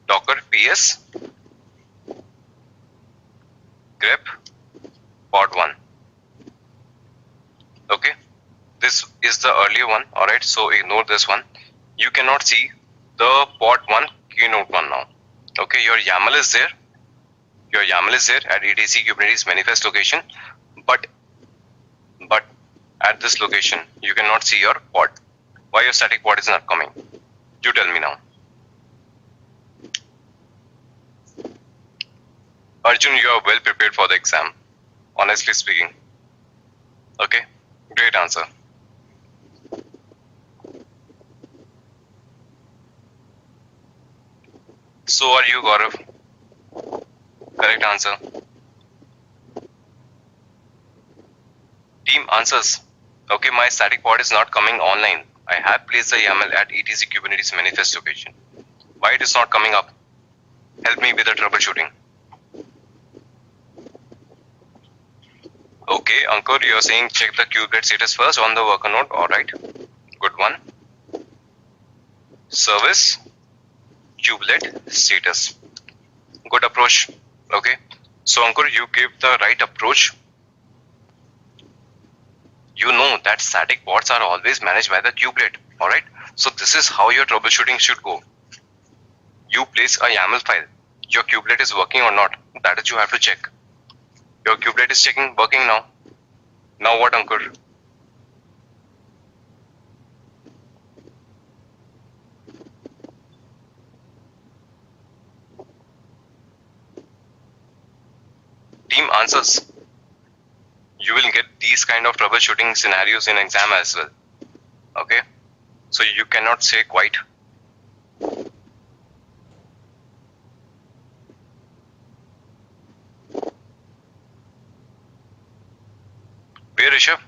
Speaker 2: Docker ps grep pod 1. Okay, this is the earlier one. Alright, so ignore this one. You cannot see the pod 1 keynote 1 now. Okay, your YAML is there. Your YAML is there at etc Kubernetes manifest location, but at this location you cannot see your pod. Why your static pod is not coming? You tell me now. Arjun, you are well prepared for the exam, honestly speaking. Okay, great answer. So are you, Gaurav? Correct answer. Team answers. Okay, my static pod is not coming online. I have placed the YAML at etc Kubernetes manifest location. Why it is not coming up? Help me with the troubleshooting. Okay, Ankur, you are saying check the kubelet status first on the worker node. Alright, good one. Service kubelet status. Good approach. Okay, so Ankur, you gave the right approach. You know that static pods are always managed by the kubelet. Alright, so this is how your troubleshooting should go. You place a YAML file. Your kubelet is working or not? That is you have to check. Your kubelet is working now. Now what, Ankur? Team answers. You will get these kind of troubleshooting scenarios in exam as well. Okay, so you cannot say quite. Where, Rishabh?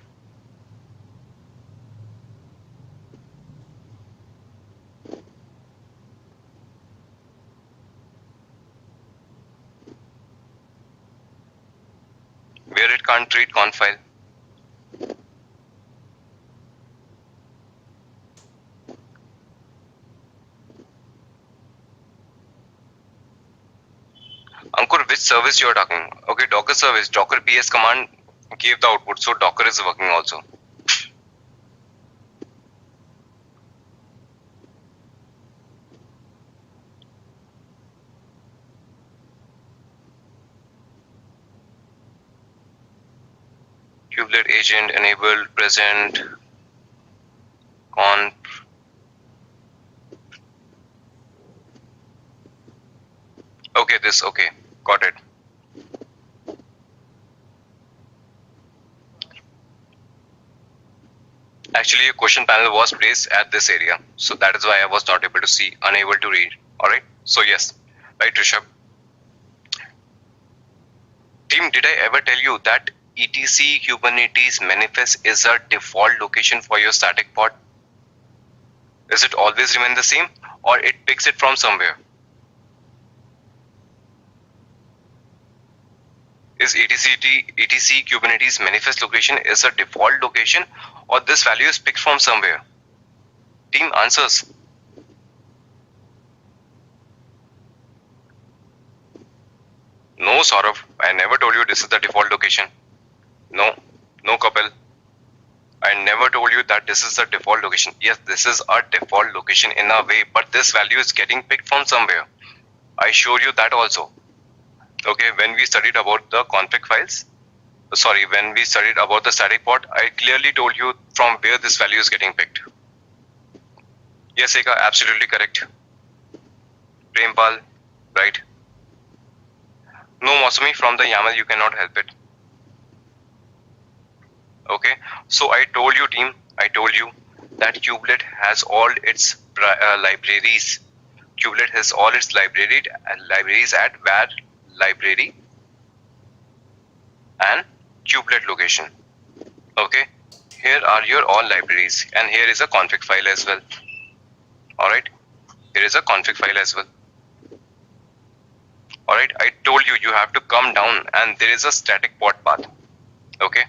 Speaker 2: Where it can't read conf file. Ankur, which Which service you are talking? Okay, Docker service. Docker ps command gave the output, so Docker is working also. Kubelet agent enabled, present, conf. Okay, this, okay, got it. Actually, a question panel was placed at this area, so that is why I was not able to see, unable to read. Alright, so yes, right, Rishabh. Team, did I ever tell you that etc Kubernetes manifest is a default location for your static pod? Is it always remain the same, or it picks it from somewhere? Is etc Kubernetes manifest location is a default location, or this value is picked from somewhere? Team, answers. No, Saurav, I never told you this is the default location. No, Kapil. I never told you that this is the default location. Yes, this is a default location in a way, but this value is getting picked from somewhere. I showed you that also. Okay, when we studied about the config files, when we studied about the static pod, I clearly told you from where this value is getting picked. Yes, Eka, absolutely correct. Prempal, right? No, Mosumi, from the YAML you cannot help it. Okay, so I told you, team, I told you that Kubelet has all its libraries. Kubelet has all its libraries at var library and kubelet location. Okay, here are your all libraries, and here is a config file as well. Alright, here is a config file as well. Alright, I told you, you have to come down and there is a static pod path. Okay,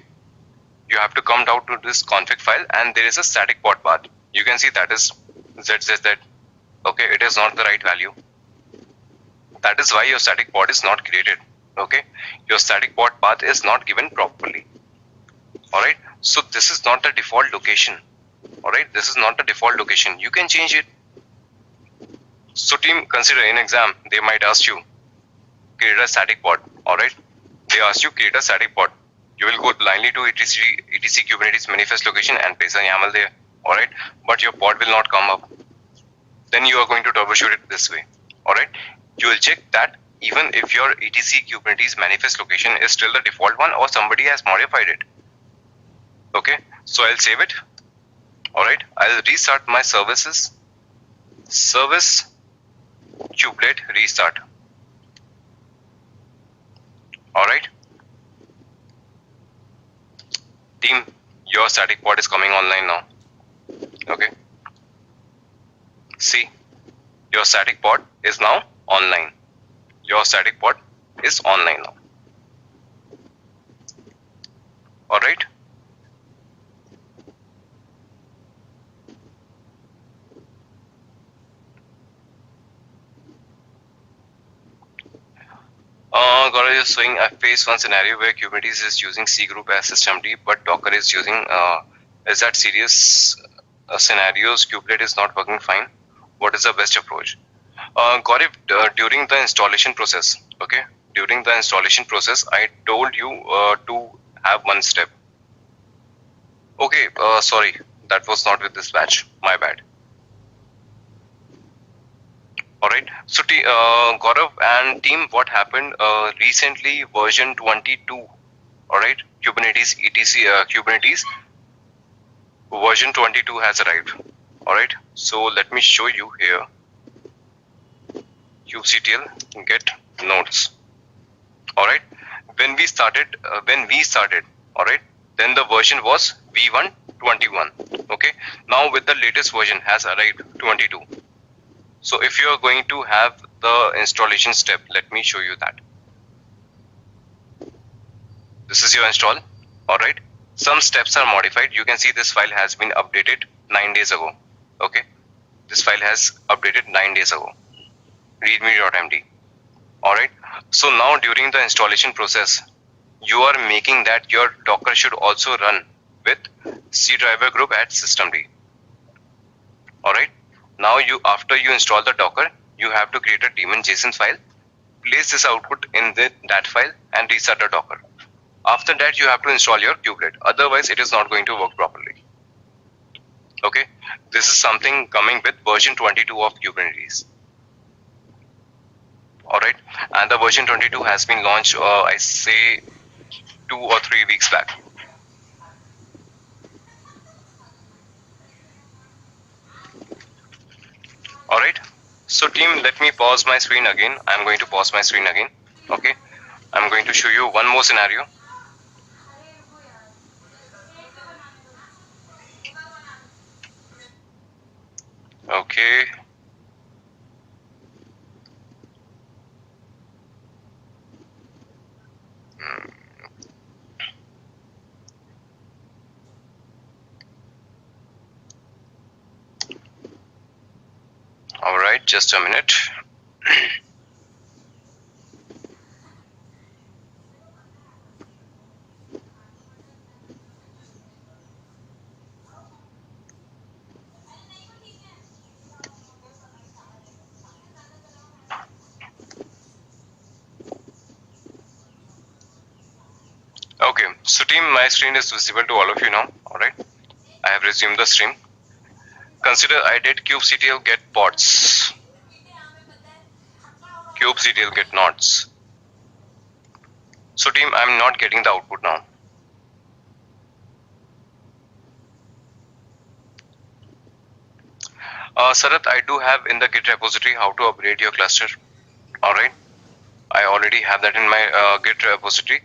Speaker 2: you have to come down to this config file and there is a static pod path. You can see that is ZZZ. Okay, it is not the right value. That is why your static pod is not created. Okay, your static pod path is not given properly. Alright, so this is not the default location. Alright, this is not the default location. You can change it. So team, consider in exam, they might ask you, create a static pod. Alright, they ask you create a static pod. You will go blindly to etc Kubernetes manifest location and place a YAML there. Alright, but your pod will not come up. Then you are going to troubleshoot it this way. Alright, you will check that even if your etc Kubernetes manifest location is still the default one or somebody has modified it. Okay, so I'll save it. Alright, I'll restart my services. Service kubelet restart. Alright, team, your static pod is coming online now. Okay, see, your static pod is now online. Your static pod is online now. Alright, Gaurav is showing I faced one scenario where Kubernetes is using C group as systemd, but Docker is using. Is that serious scenarios? Kubelet is not working fine. What is the best approach? Gaurav, during the installation process, okay, during the installation process, I told you to have one step. Okay, sorry, that was not with this batch. My bad. Alright, so Gaurav and team, what happened recently, version 22, alright, Kubernetes etc Kubernetes version 22 has arrived. Alright, so let me show you here. kubectl get nodes. Alright, when we started, alright, then the version was v1.21. Okay, now with the latest version has arrived 22. So if you are going to have the installation step, let me show you that. This is your install. Alright, some steps are modified. You can see this file has been updated 9 days ago. Okay, this file has updated 9 days ago. readme.md. Alright, so now during the installation process, you are making that your Docker should also run with C driver group at systemd. Alright, now after you install the Docker, you have to create a daemon JSON file, place this output in that file and restart the Docker. After that, you have to install your kubelet, otherwise it is not going to work properly. Okay, this is something coming with version 22 of Kubernetes. Alright, and the version 22 has been launched, I say 2 or 3 weeks back. Alright, so team, let me pause my screen again. I'm going to pause my screen again. Okay, I'm going to show you one more scenario. Okay. All right, just a minute. Okay, so team, my screen is visible to all of you now. All right, I have resumed the stream. Consider I did kubectl get pods, kubectl get nodes. So team, I'm not getting the output now. Sarath, I do have in the Git repository how to upgrade your cluster. All right, I already have that in my Git repository.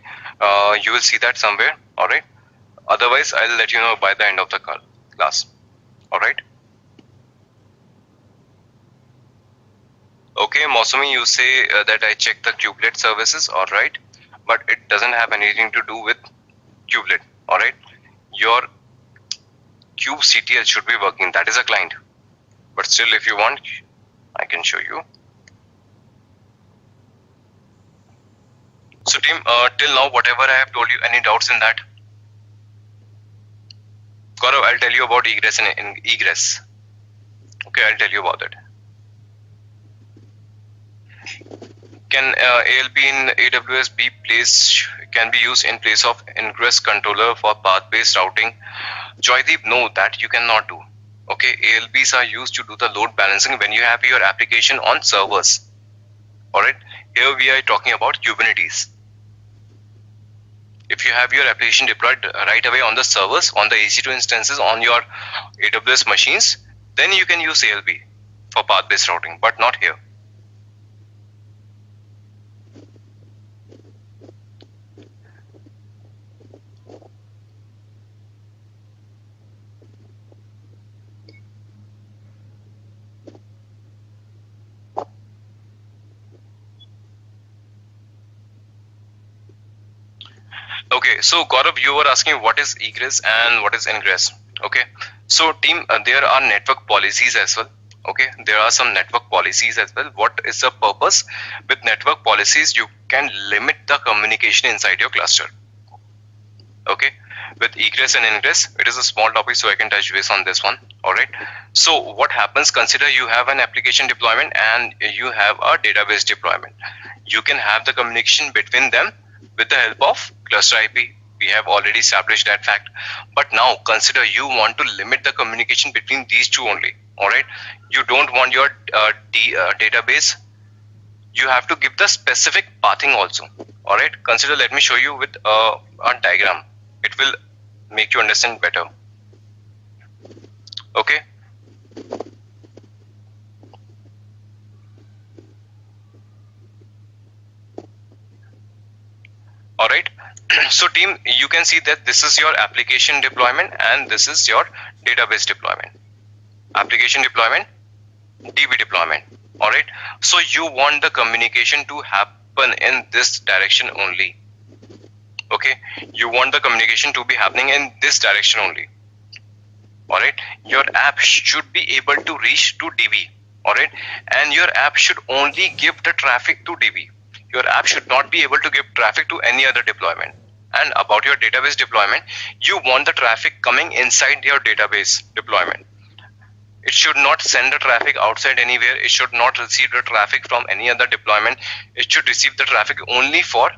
Speaker 2: You will see that somewhere. All right. Otherwise, I'll let you know by the end of the class. All right. Okay, Mosumi, you say that I checked the kubelet services. All right, but it doesn't have anything to do with kubelet. All right, your kubectl should be working. That is a client. But still, if you want, I can show you. So team, till now, whatever I have told you, any doubts in that? Gaurav, I'll tell you about Ingress and Ingress. Okay, I'll tell you about it. Can ALB in AWS can be used in place of Ingress controller for path-based routing? Joydeep, no, that you cannot do. Okay, ALBs are used to do the load balancing when you have your application on servers. Alright, here we are talking about Kubernetes. If you have your application deployed right away on the servers, on the EC2 instances, on your AWS machines, then you can use ALB for path-based routing, but not here. Okay, so Gaurav, you were asking what is egress and what is ingress. Okay, so team, there are network policies as well. Okay, there are some network policies as well. What is the purpose? With network policies, you can limit the communication inside your cluster. Okay, with egress and ingress, it is a small topic, so I can touch base on this one. All right, so what happens? Consider you have an application deployment and you have a database deployment. You can have the communication between them with the help of cluster IP. We have already established that fact. But now consider you want to limit the communication between these two only. All right, you don't want your database. You have to give the specific pathing also. All right, consider, let me show you with a diagram. It will make you understand better. Okay. All right, so team, you can see that this is your application deployment and this is your database deployment. Application deployment, DB deployment. All right, so you want the communication to happen in this direction only. Okay, you want the communication to be happening in this direction only. All right, your app should be able to reach to DB. All right, and your app should only give the traffic to DB. your app should not be able to give traffic to any other deployment. And about your database deployment, you want the traffic coming inside your database deployment. It should not send the traffic outside anywhere. It should not receive the traffic from any other deployment. It should receive the traffic only from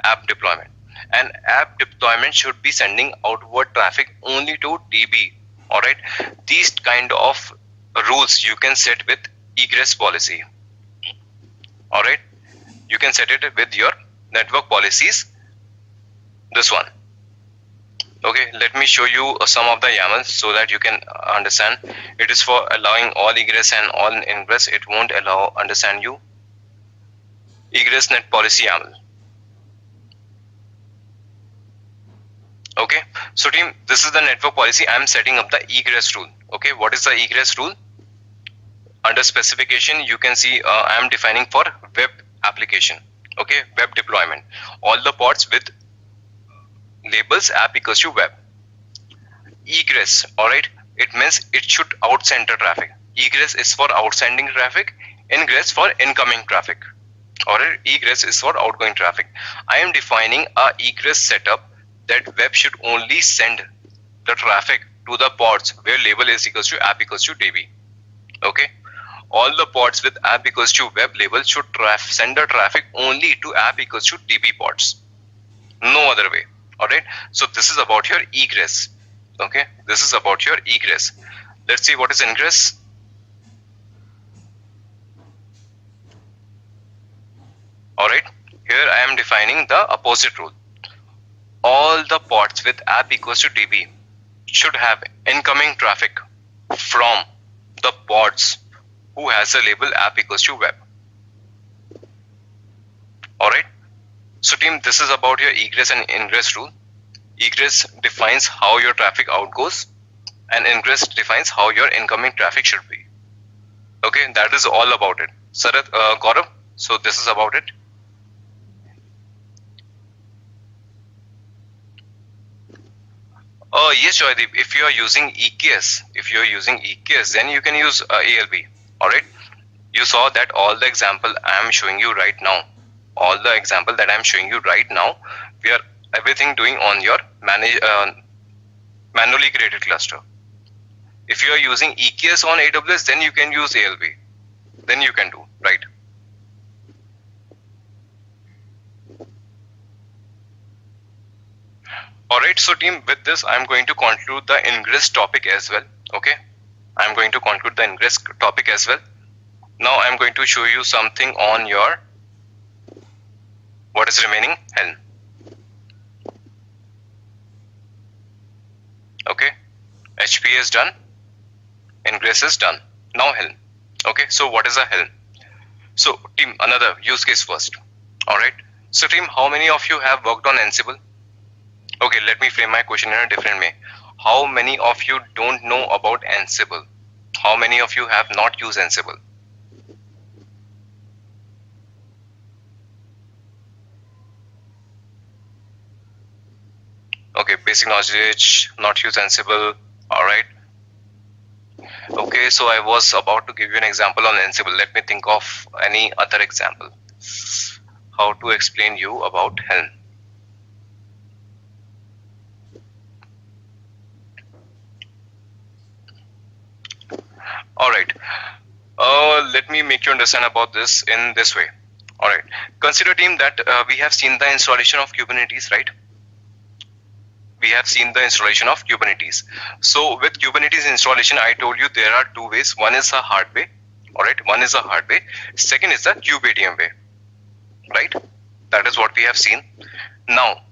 Speaker 2: app deployment. And app deployment should be sending outward traffic only to DB. Alright, these kind of rules you can set with egress policy. Alright, you can set it with your network policies. This one. Okay, let me show you some of the YAMLs so that you can understand. It is for allowing all egress and all ingress. It won't allow understand you. Egress net policy YAML. Okay, so team, this is the network policy. I am setting up the egress rule. Okay, what is the egress rule? Under specification, you can see I am defining for web application. Okay, web deployment. All the ports with labels app equals to web. Egress, alright, it means it should outsend the traffic. Egress is for outsending traffic, ingress for incoming traffic. Alright, egress is for outgoing traffic. I am defining a egress setup that web should only send the traffic to the ports where label is equals to app equals to DB. Okay, all the ports with app equals to web label should send the traffic only to app equals to DB ports. No other way. Alright, so this is about your egress. Okay, this is about your egress. Let's see what is ingress. Alright, here I am defining the opposite rule. All the ports with app equals to DB should have incoming traffic from the ports who has a label app equals to web. Alright. So team, this is about your egress and ingress rule. Egress defines how your traffic outgoes and ingress defines how your incoming traffic should be. Okay, that is all about it. Sarath, Gaurav, so this is about it. Yes, Joydeep, if you are using EKS, then you can use ALB. Alright, you saw that all the example I am showing you right now, we are everything doing on your manually created cluster. If you are using EKS on AWS, then you can use ALB. Then you can do, right? Alright, so team, with this I am going to conclude the ingress topic as well. Okay, I am going to conclude the ingress topic as well. Now I am going to show you something on your what is remaining, Helm. Okay, HP is done, ingress is done. Now Helm. Okay, so what is a Helm? So team, another use case first. Alright, so team, how many of you have worked on Ansible? Okay, let me frame my question in a different way. How many of you don't know about Ansible? How many of you have not used Ansible? Okay, basic knowledge, not use Ansible. Alright. Okay, so I was about to give you an example on Ansible. Let me think of any other example. How to explain you about Helm. Alright, let me make you understand about this in this way. Alright, consider team that we have seen the installation of Kubernetes, right? We have seen the installation of Kubernetes. So with Kubernetes installation, I told you there are two ways. One is a hard way, alright, one is a hard way. Second is the KubeADM way, right? That is what we have seen. Now,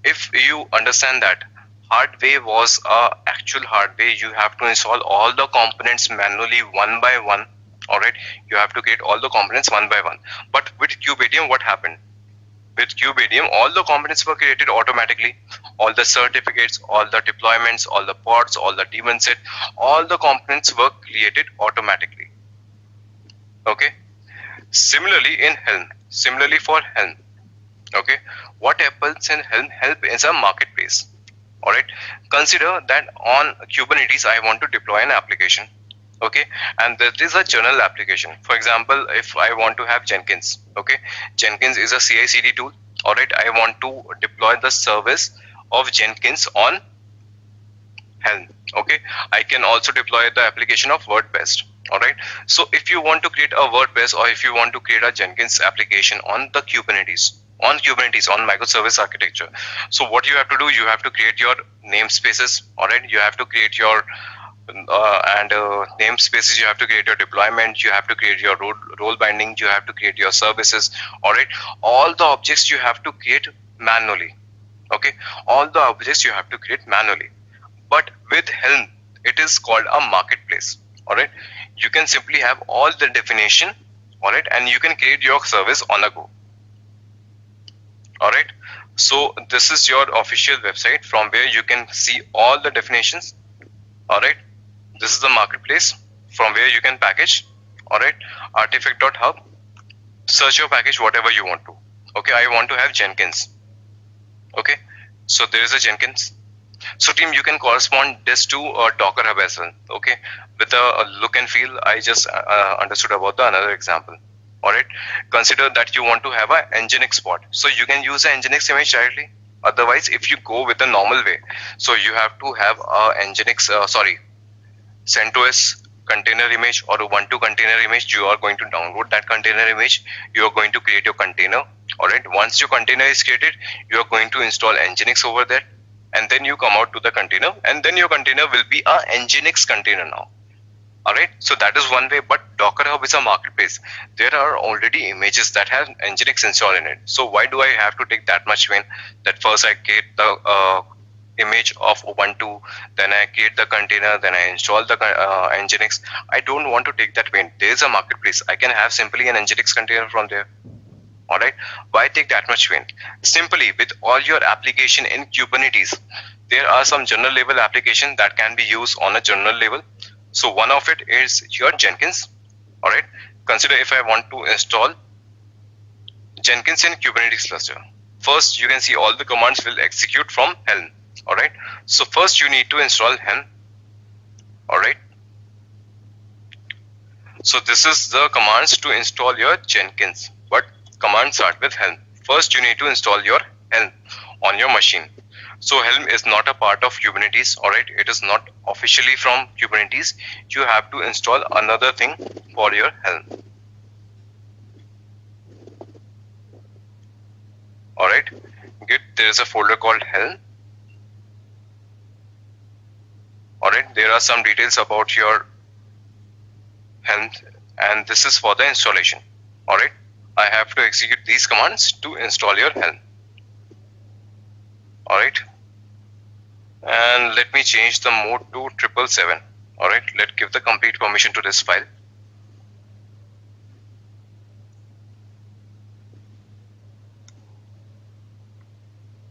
Speaker 2: if you understand that hard way was a actual hard way, you have to install all the components manually one by one. Alright, you have to create all the components one by one. But with KubeADM, what happened? With KubeADM, all the components were created automatically. All the certificates, all the deployments, all the pods, all the daemon set, all the components were created automatically. Okay. Similarly in Helm, similarly for Helm. Okay. What happens in Helm? Helm is a marketplace. Alright, consider that on Kubernetes I want to deploy an application. Okay, and that is a general application. For example, if I want to have Jenkins, okay, Jenkins is a CI/CD tool. All right, I want to deploy the service of Jenkins on Helm. Okay, I can also deploy the application of WordPress. All right, so if you want to create a WordPress, or if you want to create a Jenkins application on the Kubernetes on microservice architecture, so what you have to do, you have to create your namespaces. All right, you have to create your namespaces, you have to create your deployment, you have to create your role binding, you have to create your services. All right, all the objects you have to create manually. Okay, all the objects you have to create manually. But with Helm, it is called a marketplace. All right, you can simply have all the definition. All right, and you can create your service on a go. All right, so this is your official website from where you can see all the definitions. All right, this is the marketplace from where you can package. All right, artifact.hub, search your package whatever you want to. Okay, I want to have Jenkins. Okay, so there is a Jenkins. So team, you can correspond this to Docker Hub as well. Okay, with a look and feel, I just understood about the another example. All right, consider that you want to have a Nginx pod, so you can use an Nginx image directly. Otherwise, if you go with the normal way, so you have to have a Nginx, CentOS container image or a Ubuntu container image. You are going to download that container image. You are going to create your container. All right, once your container is created, you are going to install Nginx over there, and then you come out to the container, and then your container will be a Nginx container now. All right, so that is one way. But Docker Hub is a marketplace. There are already images that have Nginx installed in it. So why do I have to take that much pain that first I create the image of Ubuntu, then I create the container, then I install the Nginx? I don't want to take that pain. There is a marketplace. I can have simply an Nginx container from there. All right, why take that much pain? Simply, with all your application in Kubernetes, there are some general level application that can be used on a general level. So one of it is your Jenkins. All right, consider if I want to install Jenkins in Kubernetes cluster. First, you can see all the commands will execute from Helm. All right, so first you need to install Helm. All right, so this is the commands to install your Jenkins, but commands start with Helm. First, you need to install your Helm on your machine. So Helm is not a part of Kubernetes. All right, it is not officially from Kubernetes. You have to install another thing for your Helm. All right, there is a folder called Helm. All right, there are some details about your Helm, and this is for the installation. All right, I have to execute these commands to install your Helm. All right, and let me change the mode to 777. All right, let's give the complete permission to this file.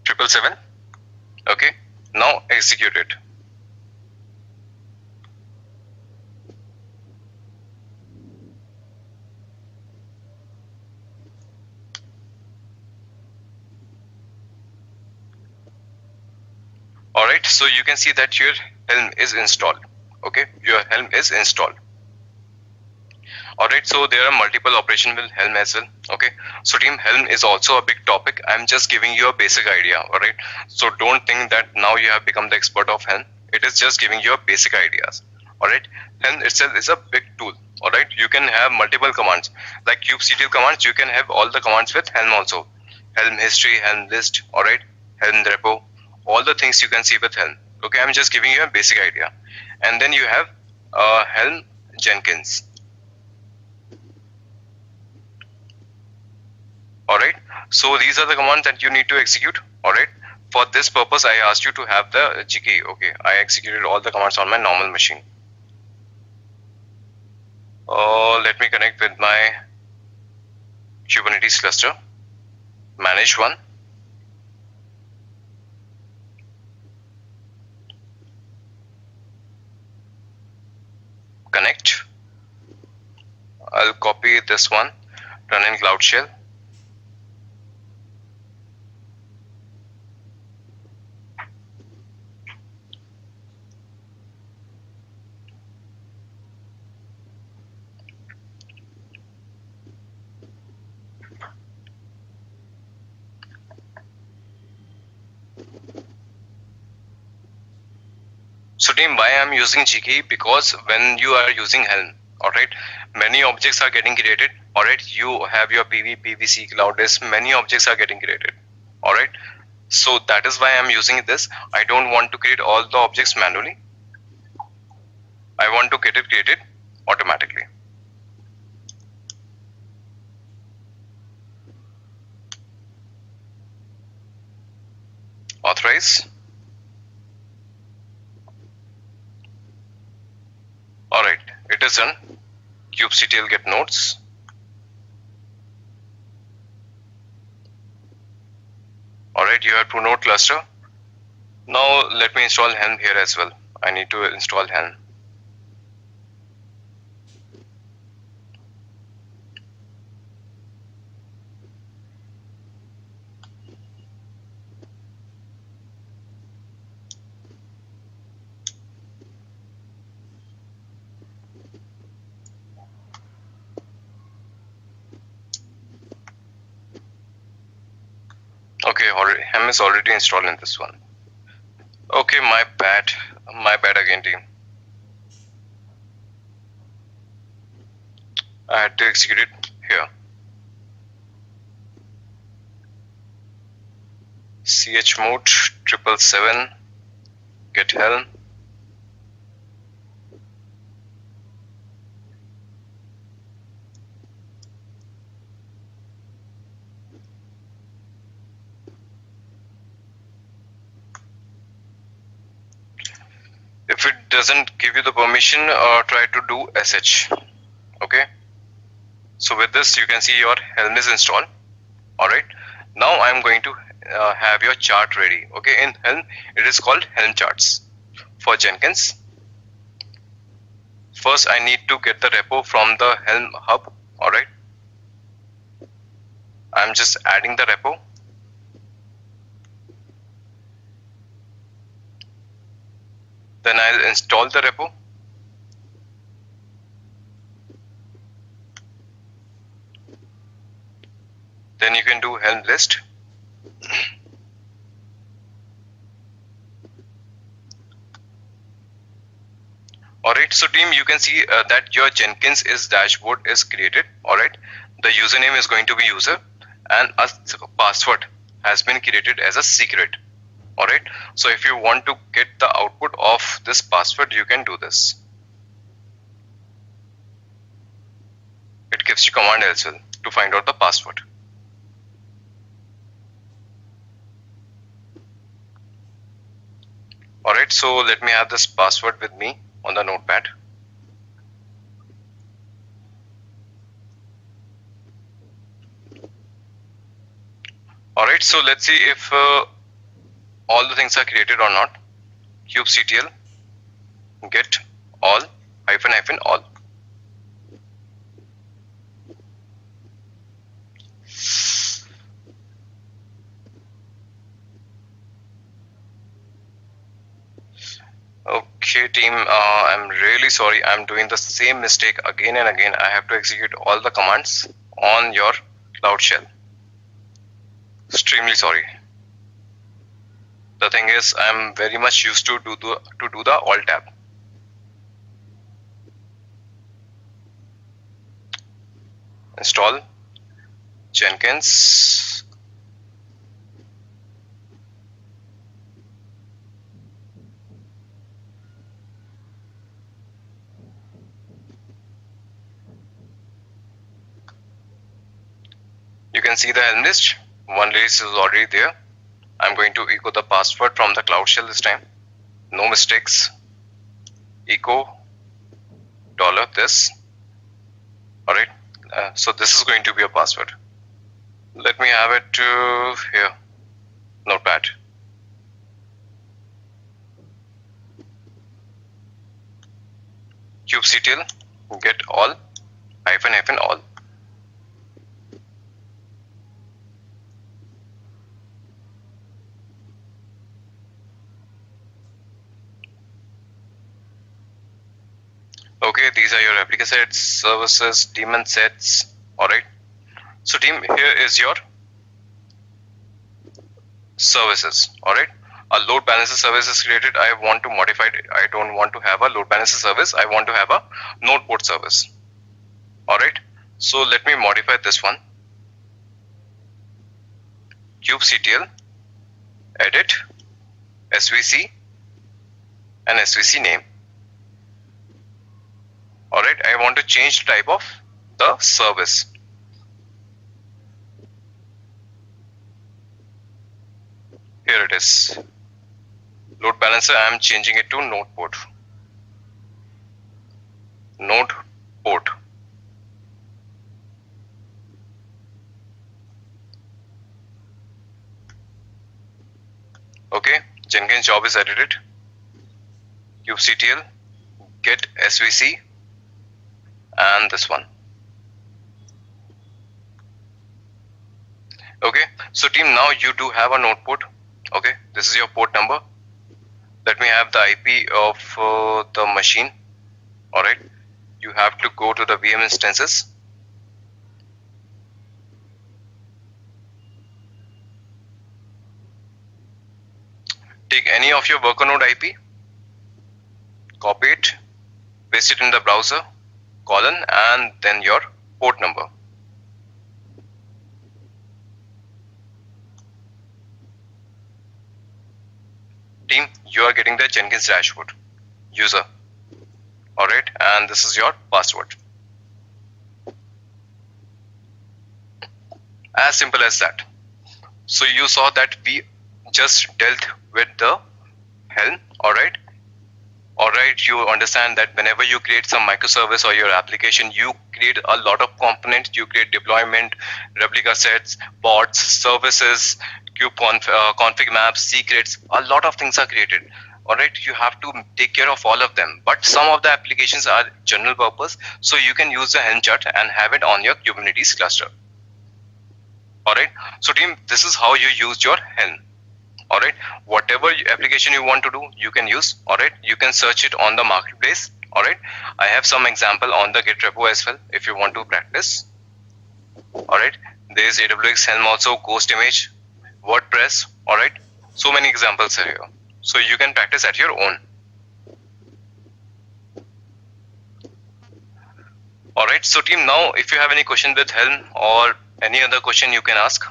Speaker 2: Triple seven. Okay, now execute it. All right, so you can see that your Helm is installed. Okay, your Helm is installed. All right, so there are multiple operations with Helm as well. Okay, so team, Helm is also a big topic. I'm just giving you a basic idea. All right, so don't think that now you have become the expert of Helm. It is just giving you a basic ideas. All right, Helm itself is a big tool. All right, you can have multiple commands like kubectl commands. You can have all the commands with Helm also. Helm history, Helm list. All right, Helm repo. All the things you can see with Helm. Okay, I'm just giving you a basic idea. And then you have Helm Jenkins. All right, so these are the commands that you need to execute. All right, for this purpose I asked you to have the CKA. Okay, I executed all the commands on my normal machine. Let me connect with my Kubernetes cluster. Manage one. Connect. I'll copy this one, run in Cloud Shell. So team, why I'm using GKE? Because when you are using Helm, alright, many objects are getting created, alright, you have your PV, PVC, CloudDis, many objects are getting created, alright. So that is why I'm using this. I don't want to create all the objects manually. I want to get it created automatically. Authorize. Alright, it is done. kubectl get nodes. Alright, you have two node cluster. Now let me install Helm here as well. I need to install Helm. Okay, Helm is already installed in this one. Okay, my bad again team. I had to execute it here. chmod 777 get Helm. If it doesn't give you the permission, try to do sh. Okay. So with this, you can see your Helm is installed. All right. Now I'm going to have your chart ready. Okay. In Helm, it is called Helm charts for Jenkins. First, I need to get the repo from the Helm hub. All right. I'm just adding the repo. Then I'll install the repo. Then you can do Helm list. Alright, so team, you can see that your Jenkins is dashboard is created. Alright, the username is going to be user and a password has been created as a secret. Alright, so if you want to get the output of this password, you can do this. It gives you command as well to find out the password. Alright, so let me have this password with me on the notepad. Alright, so let's see if all the things are created or not. kubectl get all -- all. Okay team, I'm really sorry, I'm doing the same mistake again and again. I have to execute all the commands on your Cloud Shell. Extremely sorry. The thing is, I'm very much used to do the Alt tab. Install Jenkins. You can see the Helm list. One release is already there. I'm going to echo the password from the Cloud Shell this time. No mistakes. Echo $this. Alright. So this is going to be a password. Let me have it here. Notepad. kubectl get all -- all. Okay, these are your replica sets, services, daemon sets. Alright. So team, here is your services. Alright. a load balancer service is created. I want to modify it. I don't want to have a load balancer service. I want to have a node port service. Alright, so let me modify this one. kubectl, edit, svc and svc name. Alright, I want to change the type of the service. Here it is. Load balancer, I am changing it to node port. Node port. Okay, Jenkins job is edited. kubectl, get svc and this one. Okay, so team, now you do have a node port. Okay, this is your port number. Let me have the IP of the machine. Alright, you have to go to the VM instances. Take any of your worker node IP, copy it, paste it in the browser, colon, and then your port number. Team, you are getting the Jenkins dashboard. User. Alright, and this is your password. As simple as that. So you saw that we just dealt with the Helm. Alright. Alright, you understand that whenever you create some microservice or your application, you create a lot of components. You create deployment, replica sets, bots, services, ConfigMap secrets. A lot of things are created. Alright, you have to take care of all of them, but some of the applications are general purpose, so you can use the Helm chart and have it on your Kubernetes cluster. Alright, so team, this is how you use your Helm. Alright, whatever application you want to do, you can use. Alright, you can search it on the marketplace. Alright, I have some example on the Git repo as well if you want to practice. Alright, there is AWS Helm also, Ghost Image, WordPress. Alright, so many examples are here, so you can practice at your own. Alright, so team, now if you have any question with Helm or any other question, you can ask.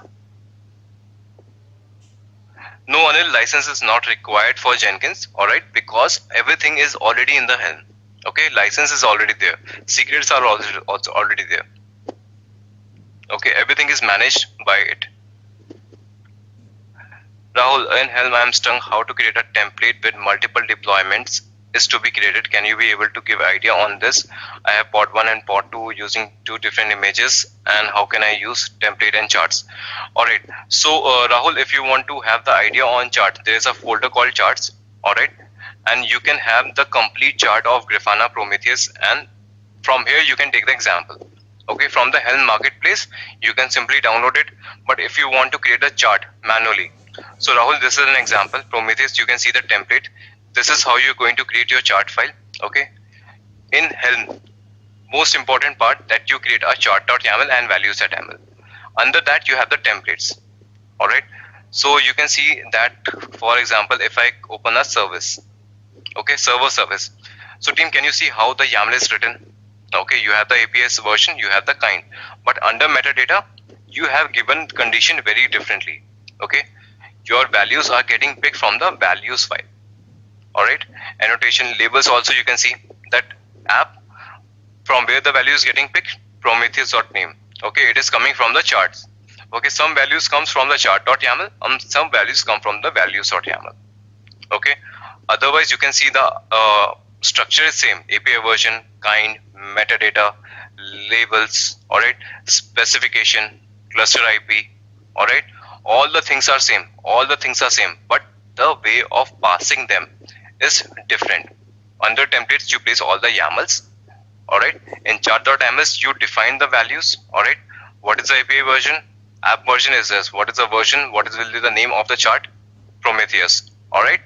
Speaker 2: No, Anil, license is not required for Jenkins, alright, because everything is already in the Helm. Okay, license is already there. Secrets are also already there. Okay, everything is managed by it. Rahul, in Helm I am stung how to create a template with multiple deployments is to be created. Can you be able to give idea on this? I have pod 1 and pod 2 using two different images, and how can I use template and charts? Alright, so Rahul, if you want to have the idea on chart, there is a folder called charts. Alright, and you can have the complete chart of Grafana, Prometheus, and from here you can take the example. Okay, from the Helm marketplace you can simply download it, but if you want to create a chart manually, so Rahul, this is an example. Prometheus, you can see the template. This is how you're going to create your chart file. Okay, in Helm, most important part that you create a chart.yaml and values.yaml. Under that you have the templates. Alright, so you can see that, for example, if I open a service, okay, server service. So team, can you see how the YAML is written? Okay, you have the APS version, you have the kind, but under metadata you have given condition very differently. Okay, your values are getting picked from the values file. Alright, annotation, labels also, you can see that app, from where the value is getting picked, Prometheus.name. Okay, it is coming from the charts. Okay, some values comes from the chart.yaml, some values come from the values.yaml. Okay, otherwise you can see the structure is same: API version, kind, metadata, labels, alright, specification, cluster IP, alright, all the things are same, but the way of passing them is different. Under templates you place all the YAMLs. Alright, in chart.ms you define the values. Alright, what is the API version? App version is this. What is the version? What will be the name of the chart? Prometheus. Alright,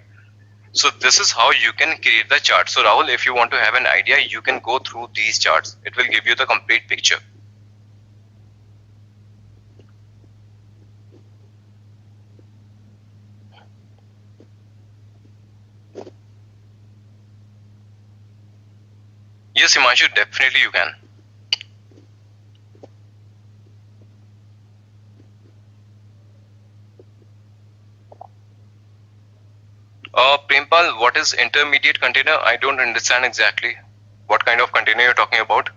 Speaker 2: so this is how you can create the chart. So Rahul, if you want to have an idea, you can go through these charts. It will give you the complete picture. Yes, Himanshu, definitely you can. Prempal, what is intermediate container? I don't understand exactly what kind of container you're talking about.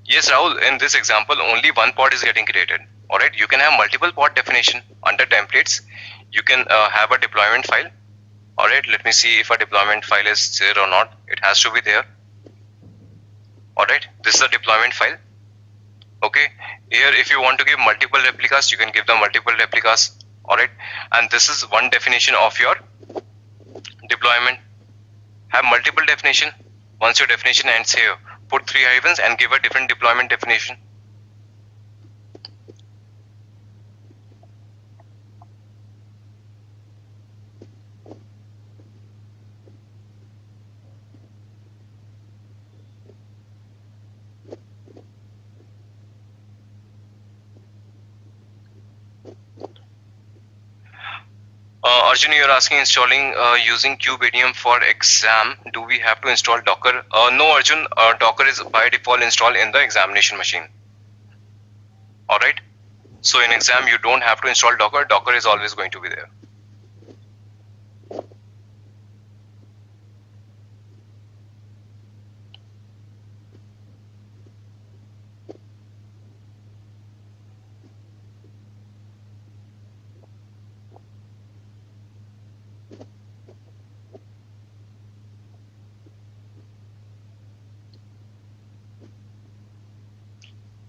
Speaker 2: Yes, Rahul, in this example, only one pod is getting created. Alright, you can have multiple pod definition under templates. You can have a deployment file. Alright, let me see if a deployment file is there or not. It has to be there. Alright, this is a deployment file. Okay, here if you want to give multiple replicas, you can give them multiple replicas. Alright, and this is one definition of your deployment. Have multiple definition. Once your definition ends here, put 3 hyphens and give a different deployment definition. Arjun, you're asking installing using KubeADM for exam. Do we have to install Docker? No, Arjun. Docker is by default installed in the examination machine. All right. So in exam, you don't have to install Docker. Docker is always going to be there.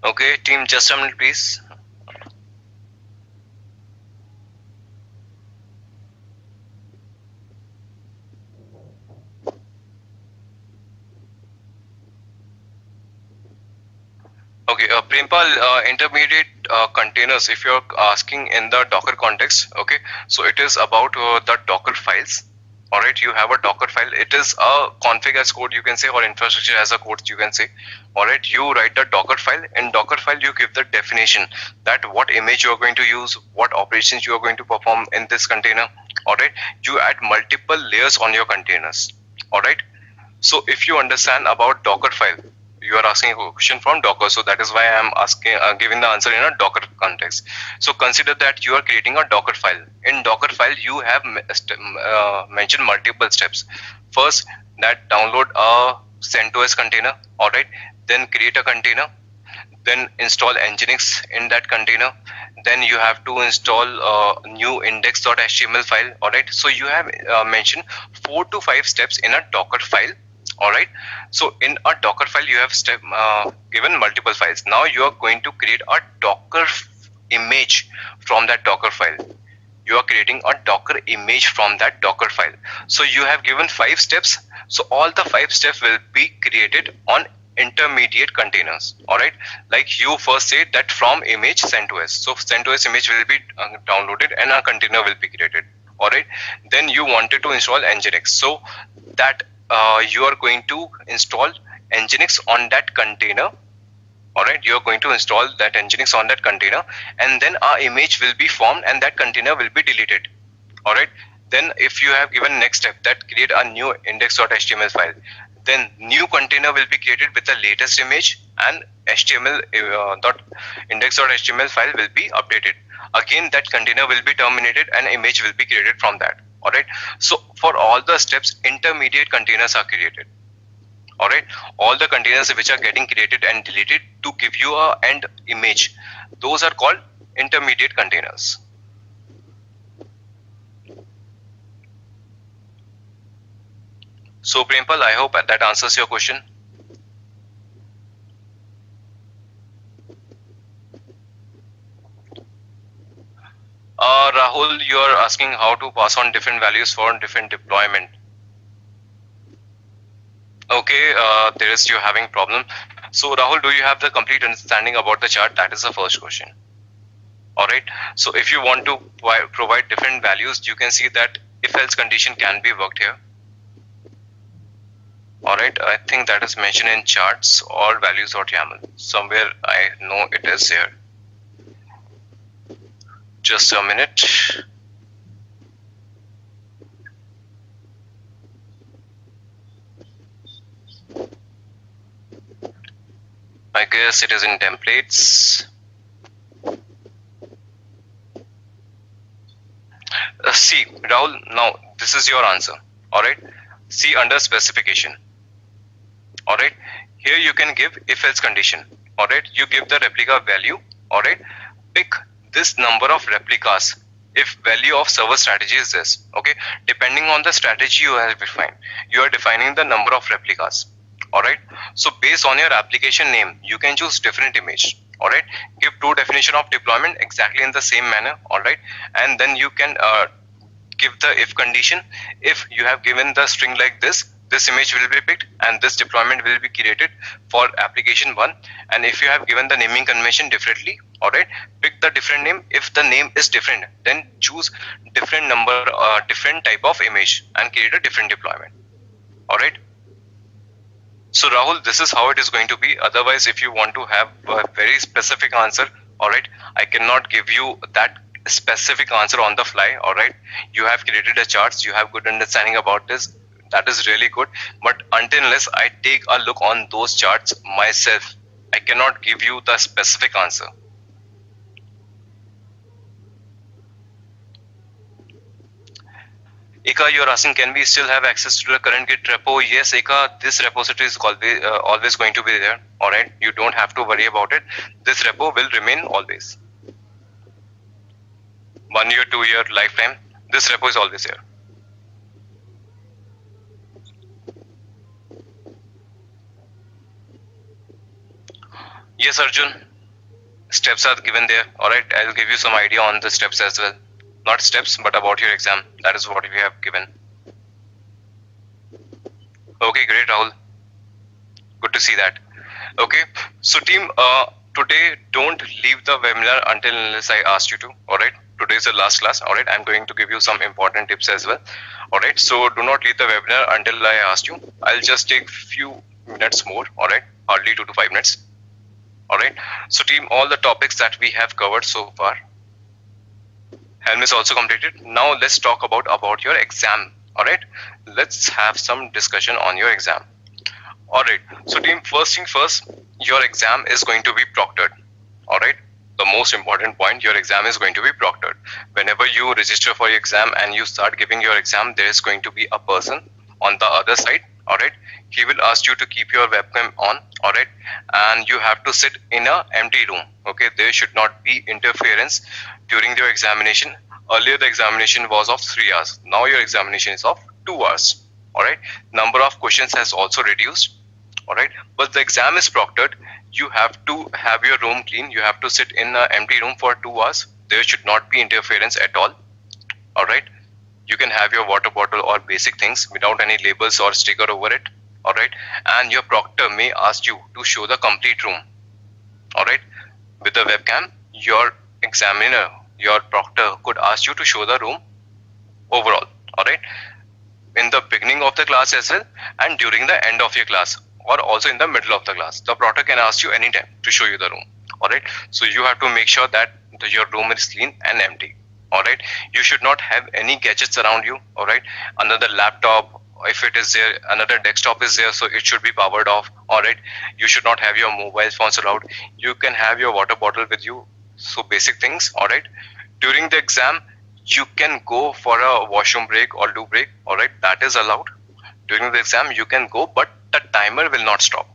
Speaker 2: Okay, team, just a minute, please. Okay, Prempal, intermediate containers, if you're asking in the Docker context, okay, so it is about the Docker files. All right, you have a Docker file. It is a config as code, you can say, or infrastructure as a code, you can say. All right, you write the Docker file. In Docker file, you give the definition that what image you are going to use, what operations you are going to perform in this container. All right, you add multiple layers on your containers. All right, so if you understand about Docker file, you are asking a question from Docker, so that is why I am asking, giving the answer in a Docker context. So consider that you are creating a Docker file. In Docker file, you have mentioned multiple steps. First, that download a CentOS container, all right. Then create a container. Then install Nginx in that container. Then you have to install a new index.html file, all right. So you have mentioned 4 to 5 steps in a Docker file. All right, so in a Docker file you have given multiple files. Now you are going to create a Docker image from that Docker file. You are creating a Docker image from that Docker file. So you have given 5 steps. So all the 5 steps will be created on intermediate containers. All right, like you first said that from image CentOS. So CentOS image will be downloaded and a container will be created. All right, then you wanted to install Nginx. So that you are going to install Nginx on that container. All right, you are going to install that Nginx on that container, and then our image will be formed and that container will be deleted. All right, then if you have given next step, that create a new index.html file, then new container will be created with the latest image, and HTML index.html file will be updated. Again, that container will be terminated and image will be created from that. All right, so for all the steps, intermediate containers are created. All right, all the containers which are getting created and deleted to give you a end image, those are called intermediate containers. So Prempal, I hope that answers your question. Rahul, you are asking how to pass on different values for different deployment. Okay, there is you having problem. So Rahul, do you have the complete understanding about the chart? That is the first question. All right. So if you want to provide different values, you can see that if else condition can be worked here. All right. I think that is mentioned in charts or values.yaml. Somewhere I know it is here. Just a minute. I guess it is in templates. See, Rahul, now this is your answer. All right. See under specification. All right. Here you can give if else condition. All right. You give the replica value. All right. Pick this number of replicas if value of server strategy is this. Okay. Depending on the strategy you have defined, you are defining the number of replicas. All right. So based on your application name, you can choose different image. All right. Give two definition of deployment exactly in the same manner. All right. And then you can give the if condition. If you have given the string like this image will be picked and this deployment will be created for application 1. And if you have given the naming convention differently, all right, pick the different name. If the name is different, then choose different number, different type of image and create a different deployment. All right. So Rahul, this is how it is going to be. Otherwise, if you want to have a very specific answer, all right, I cannot give you that specific answer on the fly. All right, you have created a charts, you have good understanding about this. That is really good. But until unless I take a look on those charts myself, I cannot give you the specific answer. Eka, you're asking, can we still have access to the current Git repo? Yes, Eka, this repository is always going to be there. All right, you don't have to worry about it. This repo will remain always. 1 year, 2 year, lifetime. This repo is always there. Yes, Arjun. Steps are given there. All right, I'll give you some idea on the steps as well. Not steps, but about your exam. That is what we have given. Okay, great, Rahul. Good to see that. Okay, so team, today don't leave the webinar until unless I ask you to. All right, today is the last class. All right, I'm going to give you some important tips as well. All right, so do not leave the webinar until I ask you. I'll just take few minutes more. All right, hardly 2 to 5 minutes. All right, so team, all the topics that we have covered so far. Helm is also completed. Now let's talk about your exam. All right, let's have some discussion on your exam. All right, so team, first thing first, your exam is going to be proctored. All right, the most important point, your exam is going to be proctored. Whenever you register for your exam and you start giving your exam, there is going to be a person on the other side. All right, he will ask you to keep your webcam on. All right, and you have to sit in an empty room. Okay, there should not be interference during your examination. Earlier the examination was of 3 hours. Now your examination is of 2 hours. All right, number of questions has also reduced. All right, but the exam is proctored. You have to have your room clean. You have to sit in an empty room for 2 hours. There should not be interference at all. All right, you can have your water bottle or basic things without any labels or sticker over it. All right, and your proctor may ask you to show the complete room. All right, with the webcam, your examiner, your proctor could ask you to show the room overall. All right, in the beginning of the class as well, and during the end of your class, or also in the middle of the class, the proctor can ask you anytime to show you the room. All right, so you have to make sure that your room is clean and empty. All right, you should not have any gadgets around you. All right, another laptop, if it is there, another desktop is there, so it should be powered off. All right, you should not have your mobile phones allowed. You can have your water bottle with you. So basic things. All right, during the exam you can go for a washroom break or loo break. All right, that is allowed. During the exam you can go, but the timer will not stop.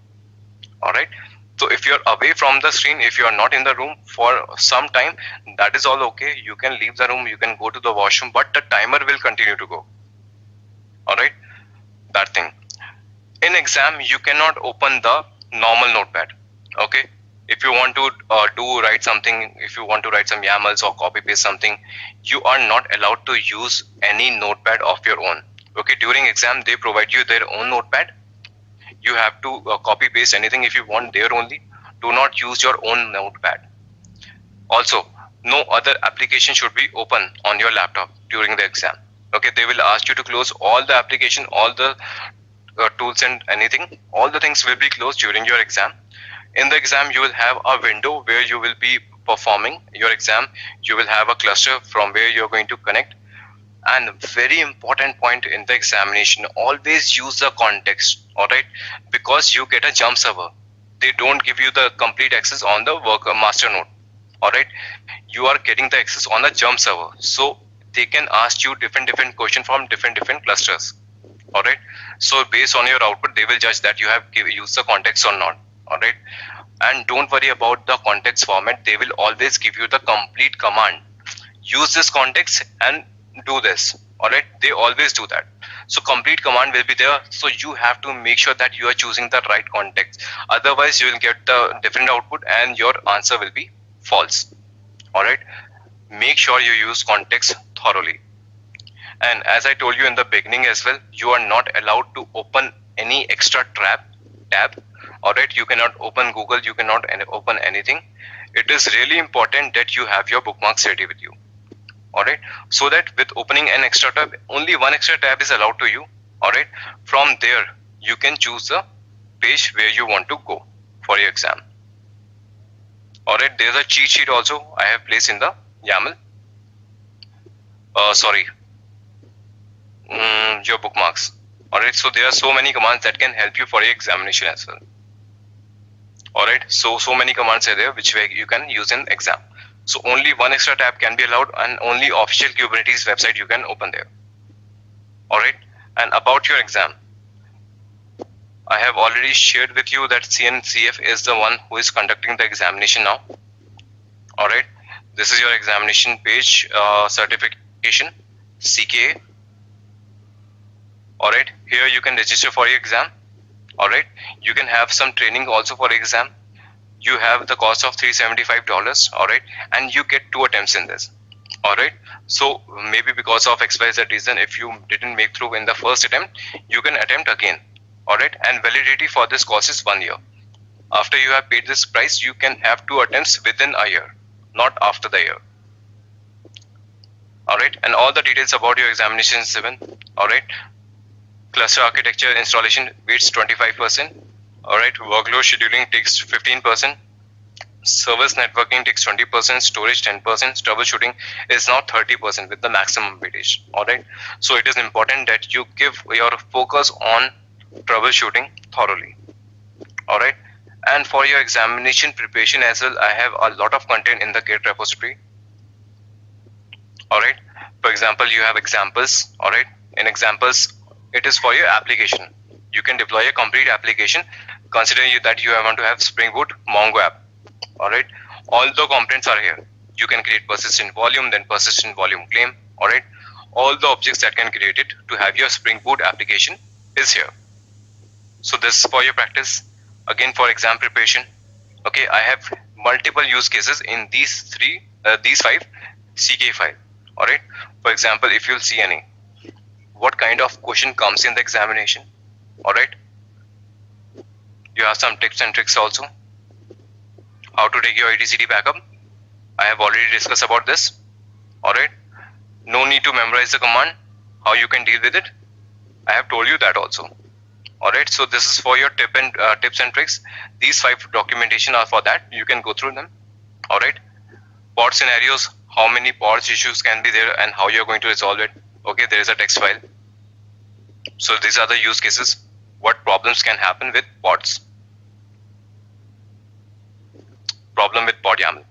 Speaker 2: All right, so if you're away from the screen, if you are not in the room for some time, that is all okay. You can leave the room, you can go to the washroom, but the timer will continue to go. All right, that thing. In exam you cannot open the normal notepad. Okay, if you want to write something, if you want to write some YAMLs or copy paste something, you are not allowed to use any notepad of your own. Okay, during exam they provide you their own notepad. You have to copy paste anything if you want there only. Do not use your own notepad. Also, no other application should be open on your laptop during the exam. Okay, they will ask you to close all the application, all the tools and anything. All the things will be closed during your exam. In the exam, you will have a window where you will be performing your exam, you will have a cluster from where you're going to connect. And very important point in the examination, always use the context, all right, because you get a jump server. They don't give you the complete access on the master node, all right. You are getting the access on the jump server, so they can ask you different questions from different clusters, all right. So based on your output, they will judge that you have used the context or not, all right. And don't worry about the context format, they will always give you the complete command, use this context and do this, all right. They always do that. So complete command will be there, so you have to make sure that you are choosing the right context, otherwise you will get the different output and your answer will be false, all right. Make sure you use context thoroughly. And as I told you in the beginning as well, you are not allowed to open any extra tab, all right. You cannot open Google, you cannot open anything. It is really important that you have your bookmarks ready with you, all right, so that with opening an extra tab, only one extra tab is allowed to you, all right. From there you can choose the page where you want to go for your exam, all right. There's a cheat sheet also I have placed in the YAML, your bookmarks, all right. So there are so many commands that can help you for your examination as well, all right. So many commands are there which way you can use in exam. So only one extra tab can be allowed, and only official Kubernetes website you can open there, all right. And about your exam, I have already shared with you that CNCF is the one who is conducting the examination now, all right. This is your examination page, certification, CKA, all right. Here you can register for your exam, all right. You can have some training also for exam. You have the cost of $375, all right, and you get 2 attempts in this, all right. So maybe because of XYZ reason, if you didn't make through in the first attempt, you can attempt again, all right. And validity for this course is 1 year. After you have paid this price, you can have 2 attempts within a year, not after the year, all right. And all the details about your examination is given, all right. Cluster architecture installation weights 25%. All right, workload scheduling takes 15%, service networking takes 20%, storage 10%, troubleshooting is now 30% with the maximum weightage. All right, so it is important that you give your focus on troubleshooting thoroughly. All right, and for your examination preparation as well, I have a lot of content in the Git repository. All right, for example, you have examples. All right, in examples, it is for your application. You can deploy a complete application. Consider that you want to have Spring Boot Mongo app, all right. All the components are here. You can create persistent volume, then persistent volume claim, all right. All the objects that can create it to have your Spring Boot application is here. So this is for your practice. Again, for exam preparation, okay, I have multiple use cases in these 5 CKA file, all right. For example, if you'll see any, what kind of question comes in the examination, all right. You have some tips and tricks also. How to take your etcd backup, I have already discussed about this, all right. No need to memorize the command, how you can deal with it, I have told you that also, all right. So this is for your tips and tricks. These 5 documentation are for that, you can go through them, all right. Pod scenarios, how many pods issues can be there and how you're going to resolve it, okay. There is a text file. So these are the use cases, what problems can happen with pods. Problem with pod YAML,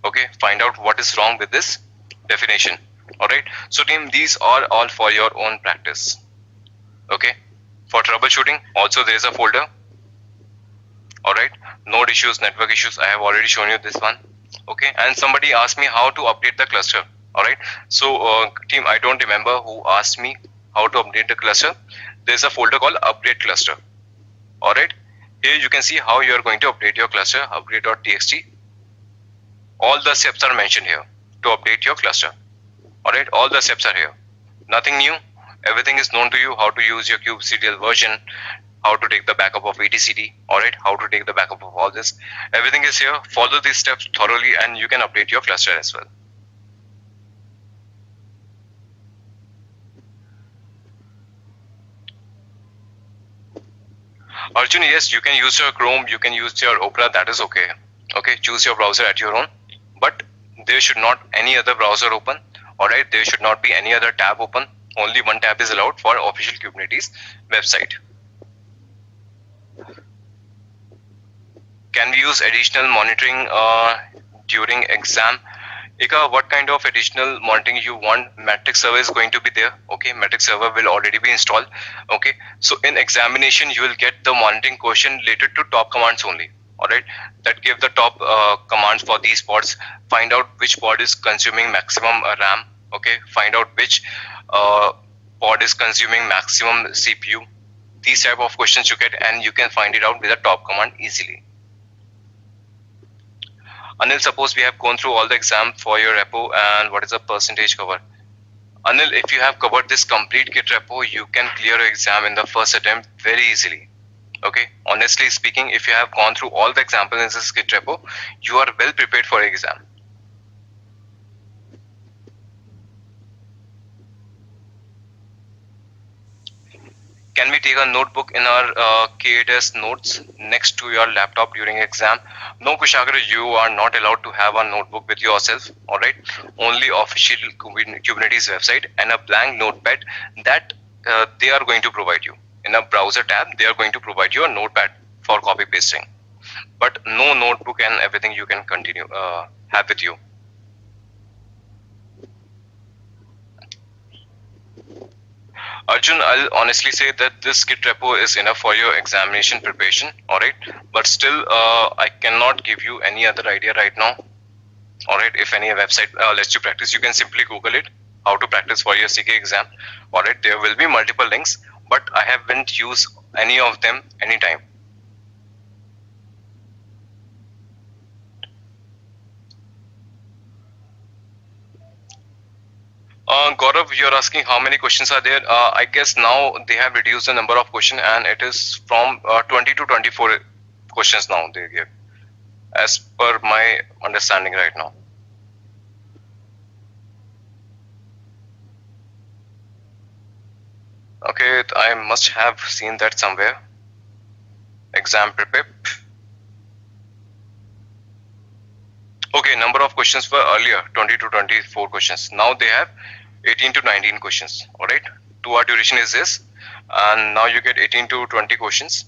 Speaker 2: okay. Find out what is wrong with this definition, all right. So team, these are all for your own practice, okay. For troubleshooting also there is a folder, all right. Node issues, network issues, I have already shown you this one, okay. And somebody asked me how to update the cluster, all right. So team, I don't remember who asked me how to update the cluster. There's a folder called update cluster, all right. Here you can see how you are going to update your cluster, update.txt. All the steps are mentioned here to update your cluster, all right. All the steps are here, nothing new, everything is known to you. How to use your kubectl version, how to take the backup of etcd, all right. How to take the backup of all this, everything is here. Follow these steps thoroughly and you can update your cluster as well. Arjun, yes, you can use your Chrome, you can use your Opera, that is okay. Okay, choose your browser at your own, but there should not any other browser open. Alright, there should not be any other tab open. Only one tab is allowed for official Kubernetes website. Can we use additional monitoring during exam? Ika, what kind of additional monitoring you want? Metric server is going to be there. Okay, metric server will already be installed. Okay, so in examination you will get the monitoring question related to top commands only. Alright, that give the top commands for these pods. Find out which pod is consuming maximum RAM. Okay, find out which pod is consuming maximum CPU. These type of questions you get, and you can find it out with a top command easily. Anil, suppose we have gone through all the exam for your repo, and what is the percentage cover? Anil, if you have covered this complete Git repo, you can clear your exam in the first attempt very easily. Okay, honestly speaking, if you have gone through all the examples in this Git repo, you are well prepared for exam. Can we take a notebook in our K8s notes next to your laptop during exam? No, Kushagra, you are not allowed to have a notebook with yourself. All right, only official Kubernetes website and a blank notepad that they are going to provide you. In a browser tab, they are going to provide you a notepad for copy pasting, but no notebook and everything you can continue have with you. Arjun, I'll honestly say that this Git repo is enough for your examination preparation, alright? But still, I cannot give you any other idea right now. Alright, if any website lets you practice, you can simply Google it, how to practice for your CKA exam. Alright, there will be multiple links, but I haven't used any of them anytime. Gaurav, you're asking how many questions are there. I guess now they have reduced the number of questions, and it is from 20 to 24 questions now they give, as per my understanding right now. Okay, I must have seen that somewhere. Exam prep. Okay, number of questions were earlier 20 to 24 questions. Now they have 18 to 19 questions. All right, 2 hour duration is this, and now you get 18 to 20 questions.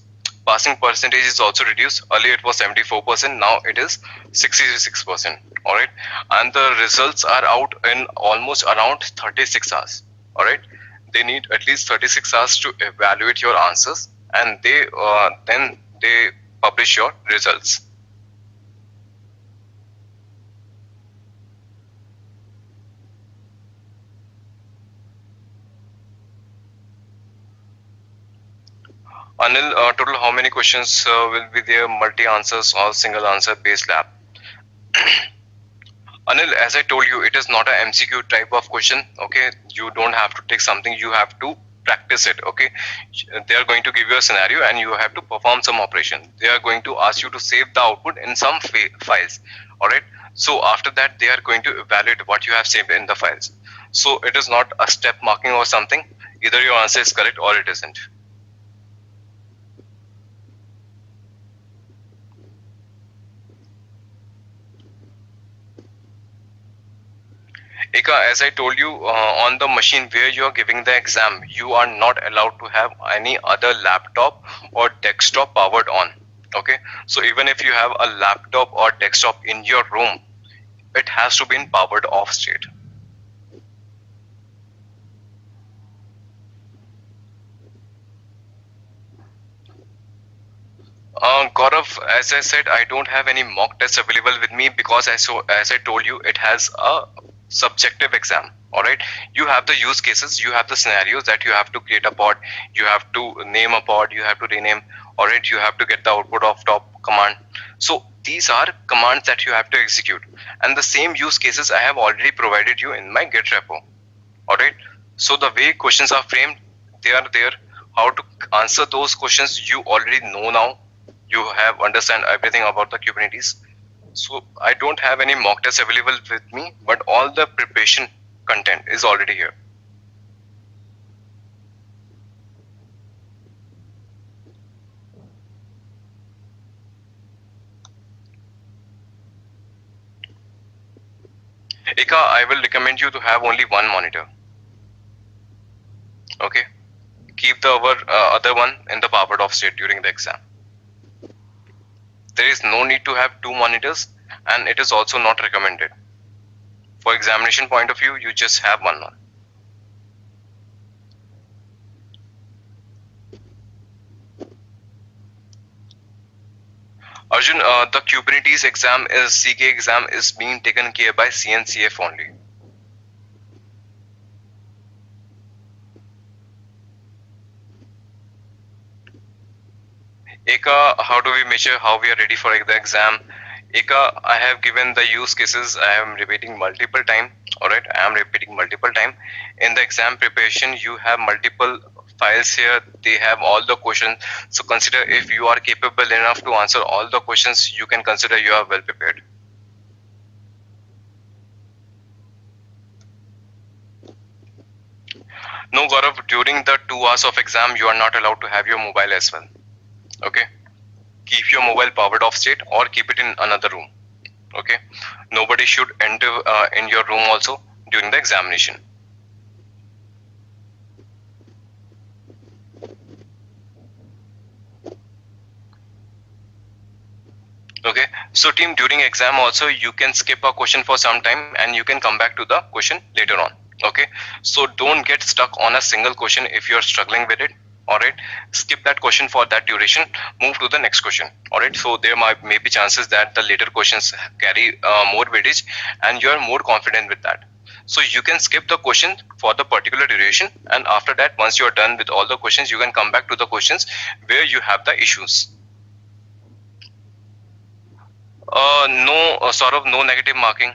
Speaker 2: Passing percentage is also reduced. Earlier it was 74%. Now it is 66%. All right, and the results are out in almost around 36 hours. All right, they need at least 36 hours to evaluate your answers, and they then they publish your results. Anil, total how many questions will be there, multi-answers or single answer based lab? Anil, as I told you, it is not a MCQ type of question. Okay, you don't have to take something, you have to practice it. Okay, they are going to give you a scenario and you have to perform some operation. They are going to ask you to save the output in some files. All right, so after that they are going to evaluate what you have saved in the files. So it is not a step marking or something. Either your answer is correct or it isn't. Ika, as I told you, on the machine where you are giving the exam, you are not allowed to have any other laptop or desktop powered on. Okay, so even if you have a laptop or desktop in your room, it has to be in powered off state. Gaurav, as I said, I don't have any mock tests available with me because as I told you, it has a subjective exam. All right, you have the use cases, you have the scenarios that you have to create a pod, you have to name a pod, you have to rename. All right, you have to get the output of top command. So these are commands that you have to execute, and the same use cases I have already provided you in my Git repo. All right, so the way questions are framed, they are there. How to answer those questions you already know now. You have understand everything about the Kubernetes. So I don't have any mock tests available with me, but all the preparation content is already here. Eka, I will recommend you to have only one monitor. Okay, keep the other one in the powered off state during the exam. There is no need to have two monitors, and it is also not recommended. For examination point of view, you just have one. Arjun, the Kubernetes exam is CKA exam is being taken care by CNCF only. Eka, how do we measure how we are ready for the exam? Eka, I have given the use cases. I am repeating multiple time. Alright, I am repeating multiple time. In the exam preparation, you have multiple files here. They have all the questions. So consider if you are capable enough to answer all the questions, you can consider you are well prepared. No, Gaurav, during the 2 hours of exam, you are not allowed to have your mobile as well. Okay, keep your mobile powered off state or keep it in another room. Okay, nobody should enter in your room also during the examination. Okay, so team, during exam also you can skip a question for some time and you can come back to the question later on. Okay, so don't get stuck on a single question if you're struggling with it. Alright, skip that question for that duration, move to the next question. Alright, so there may be chances that the later questions carry more weightage and you're more confident with that. So you can skip the question for the particular duration, and after that, once you're done with all the questions, you can come back to the questions where you have the issues. No, sort of no negative marking.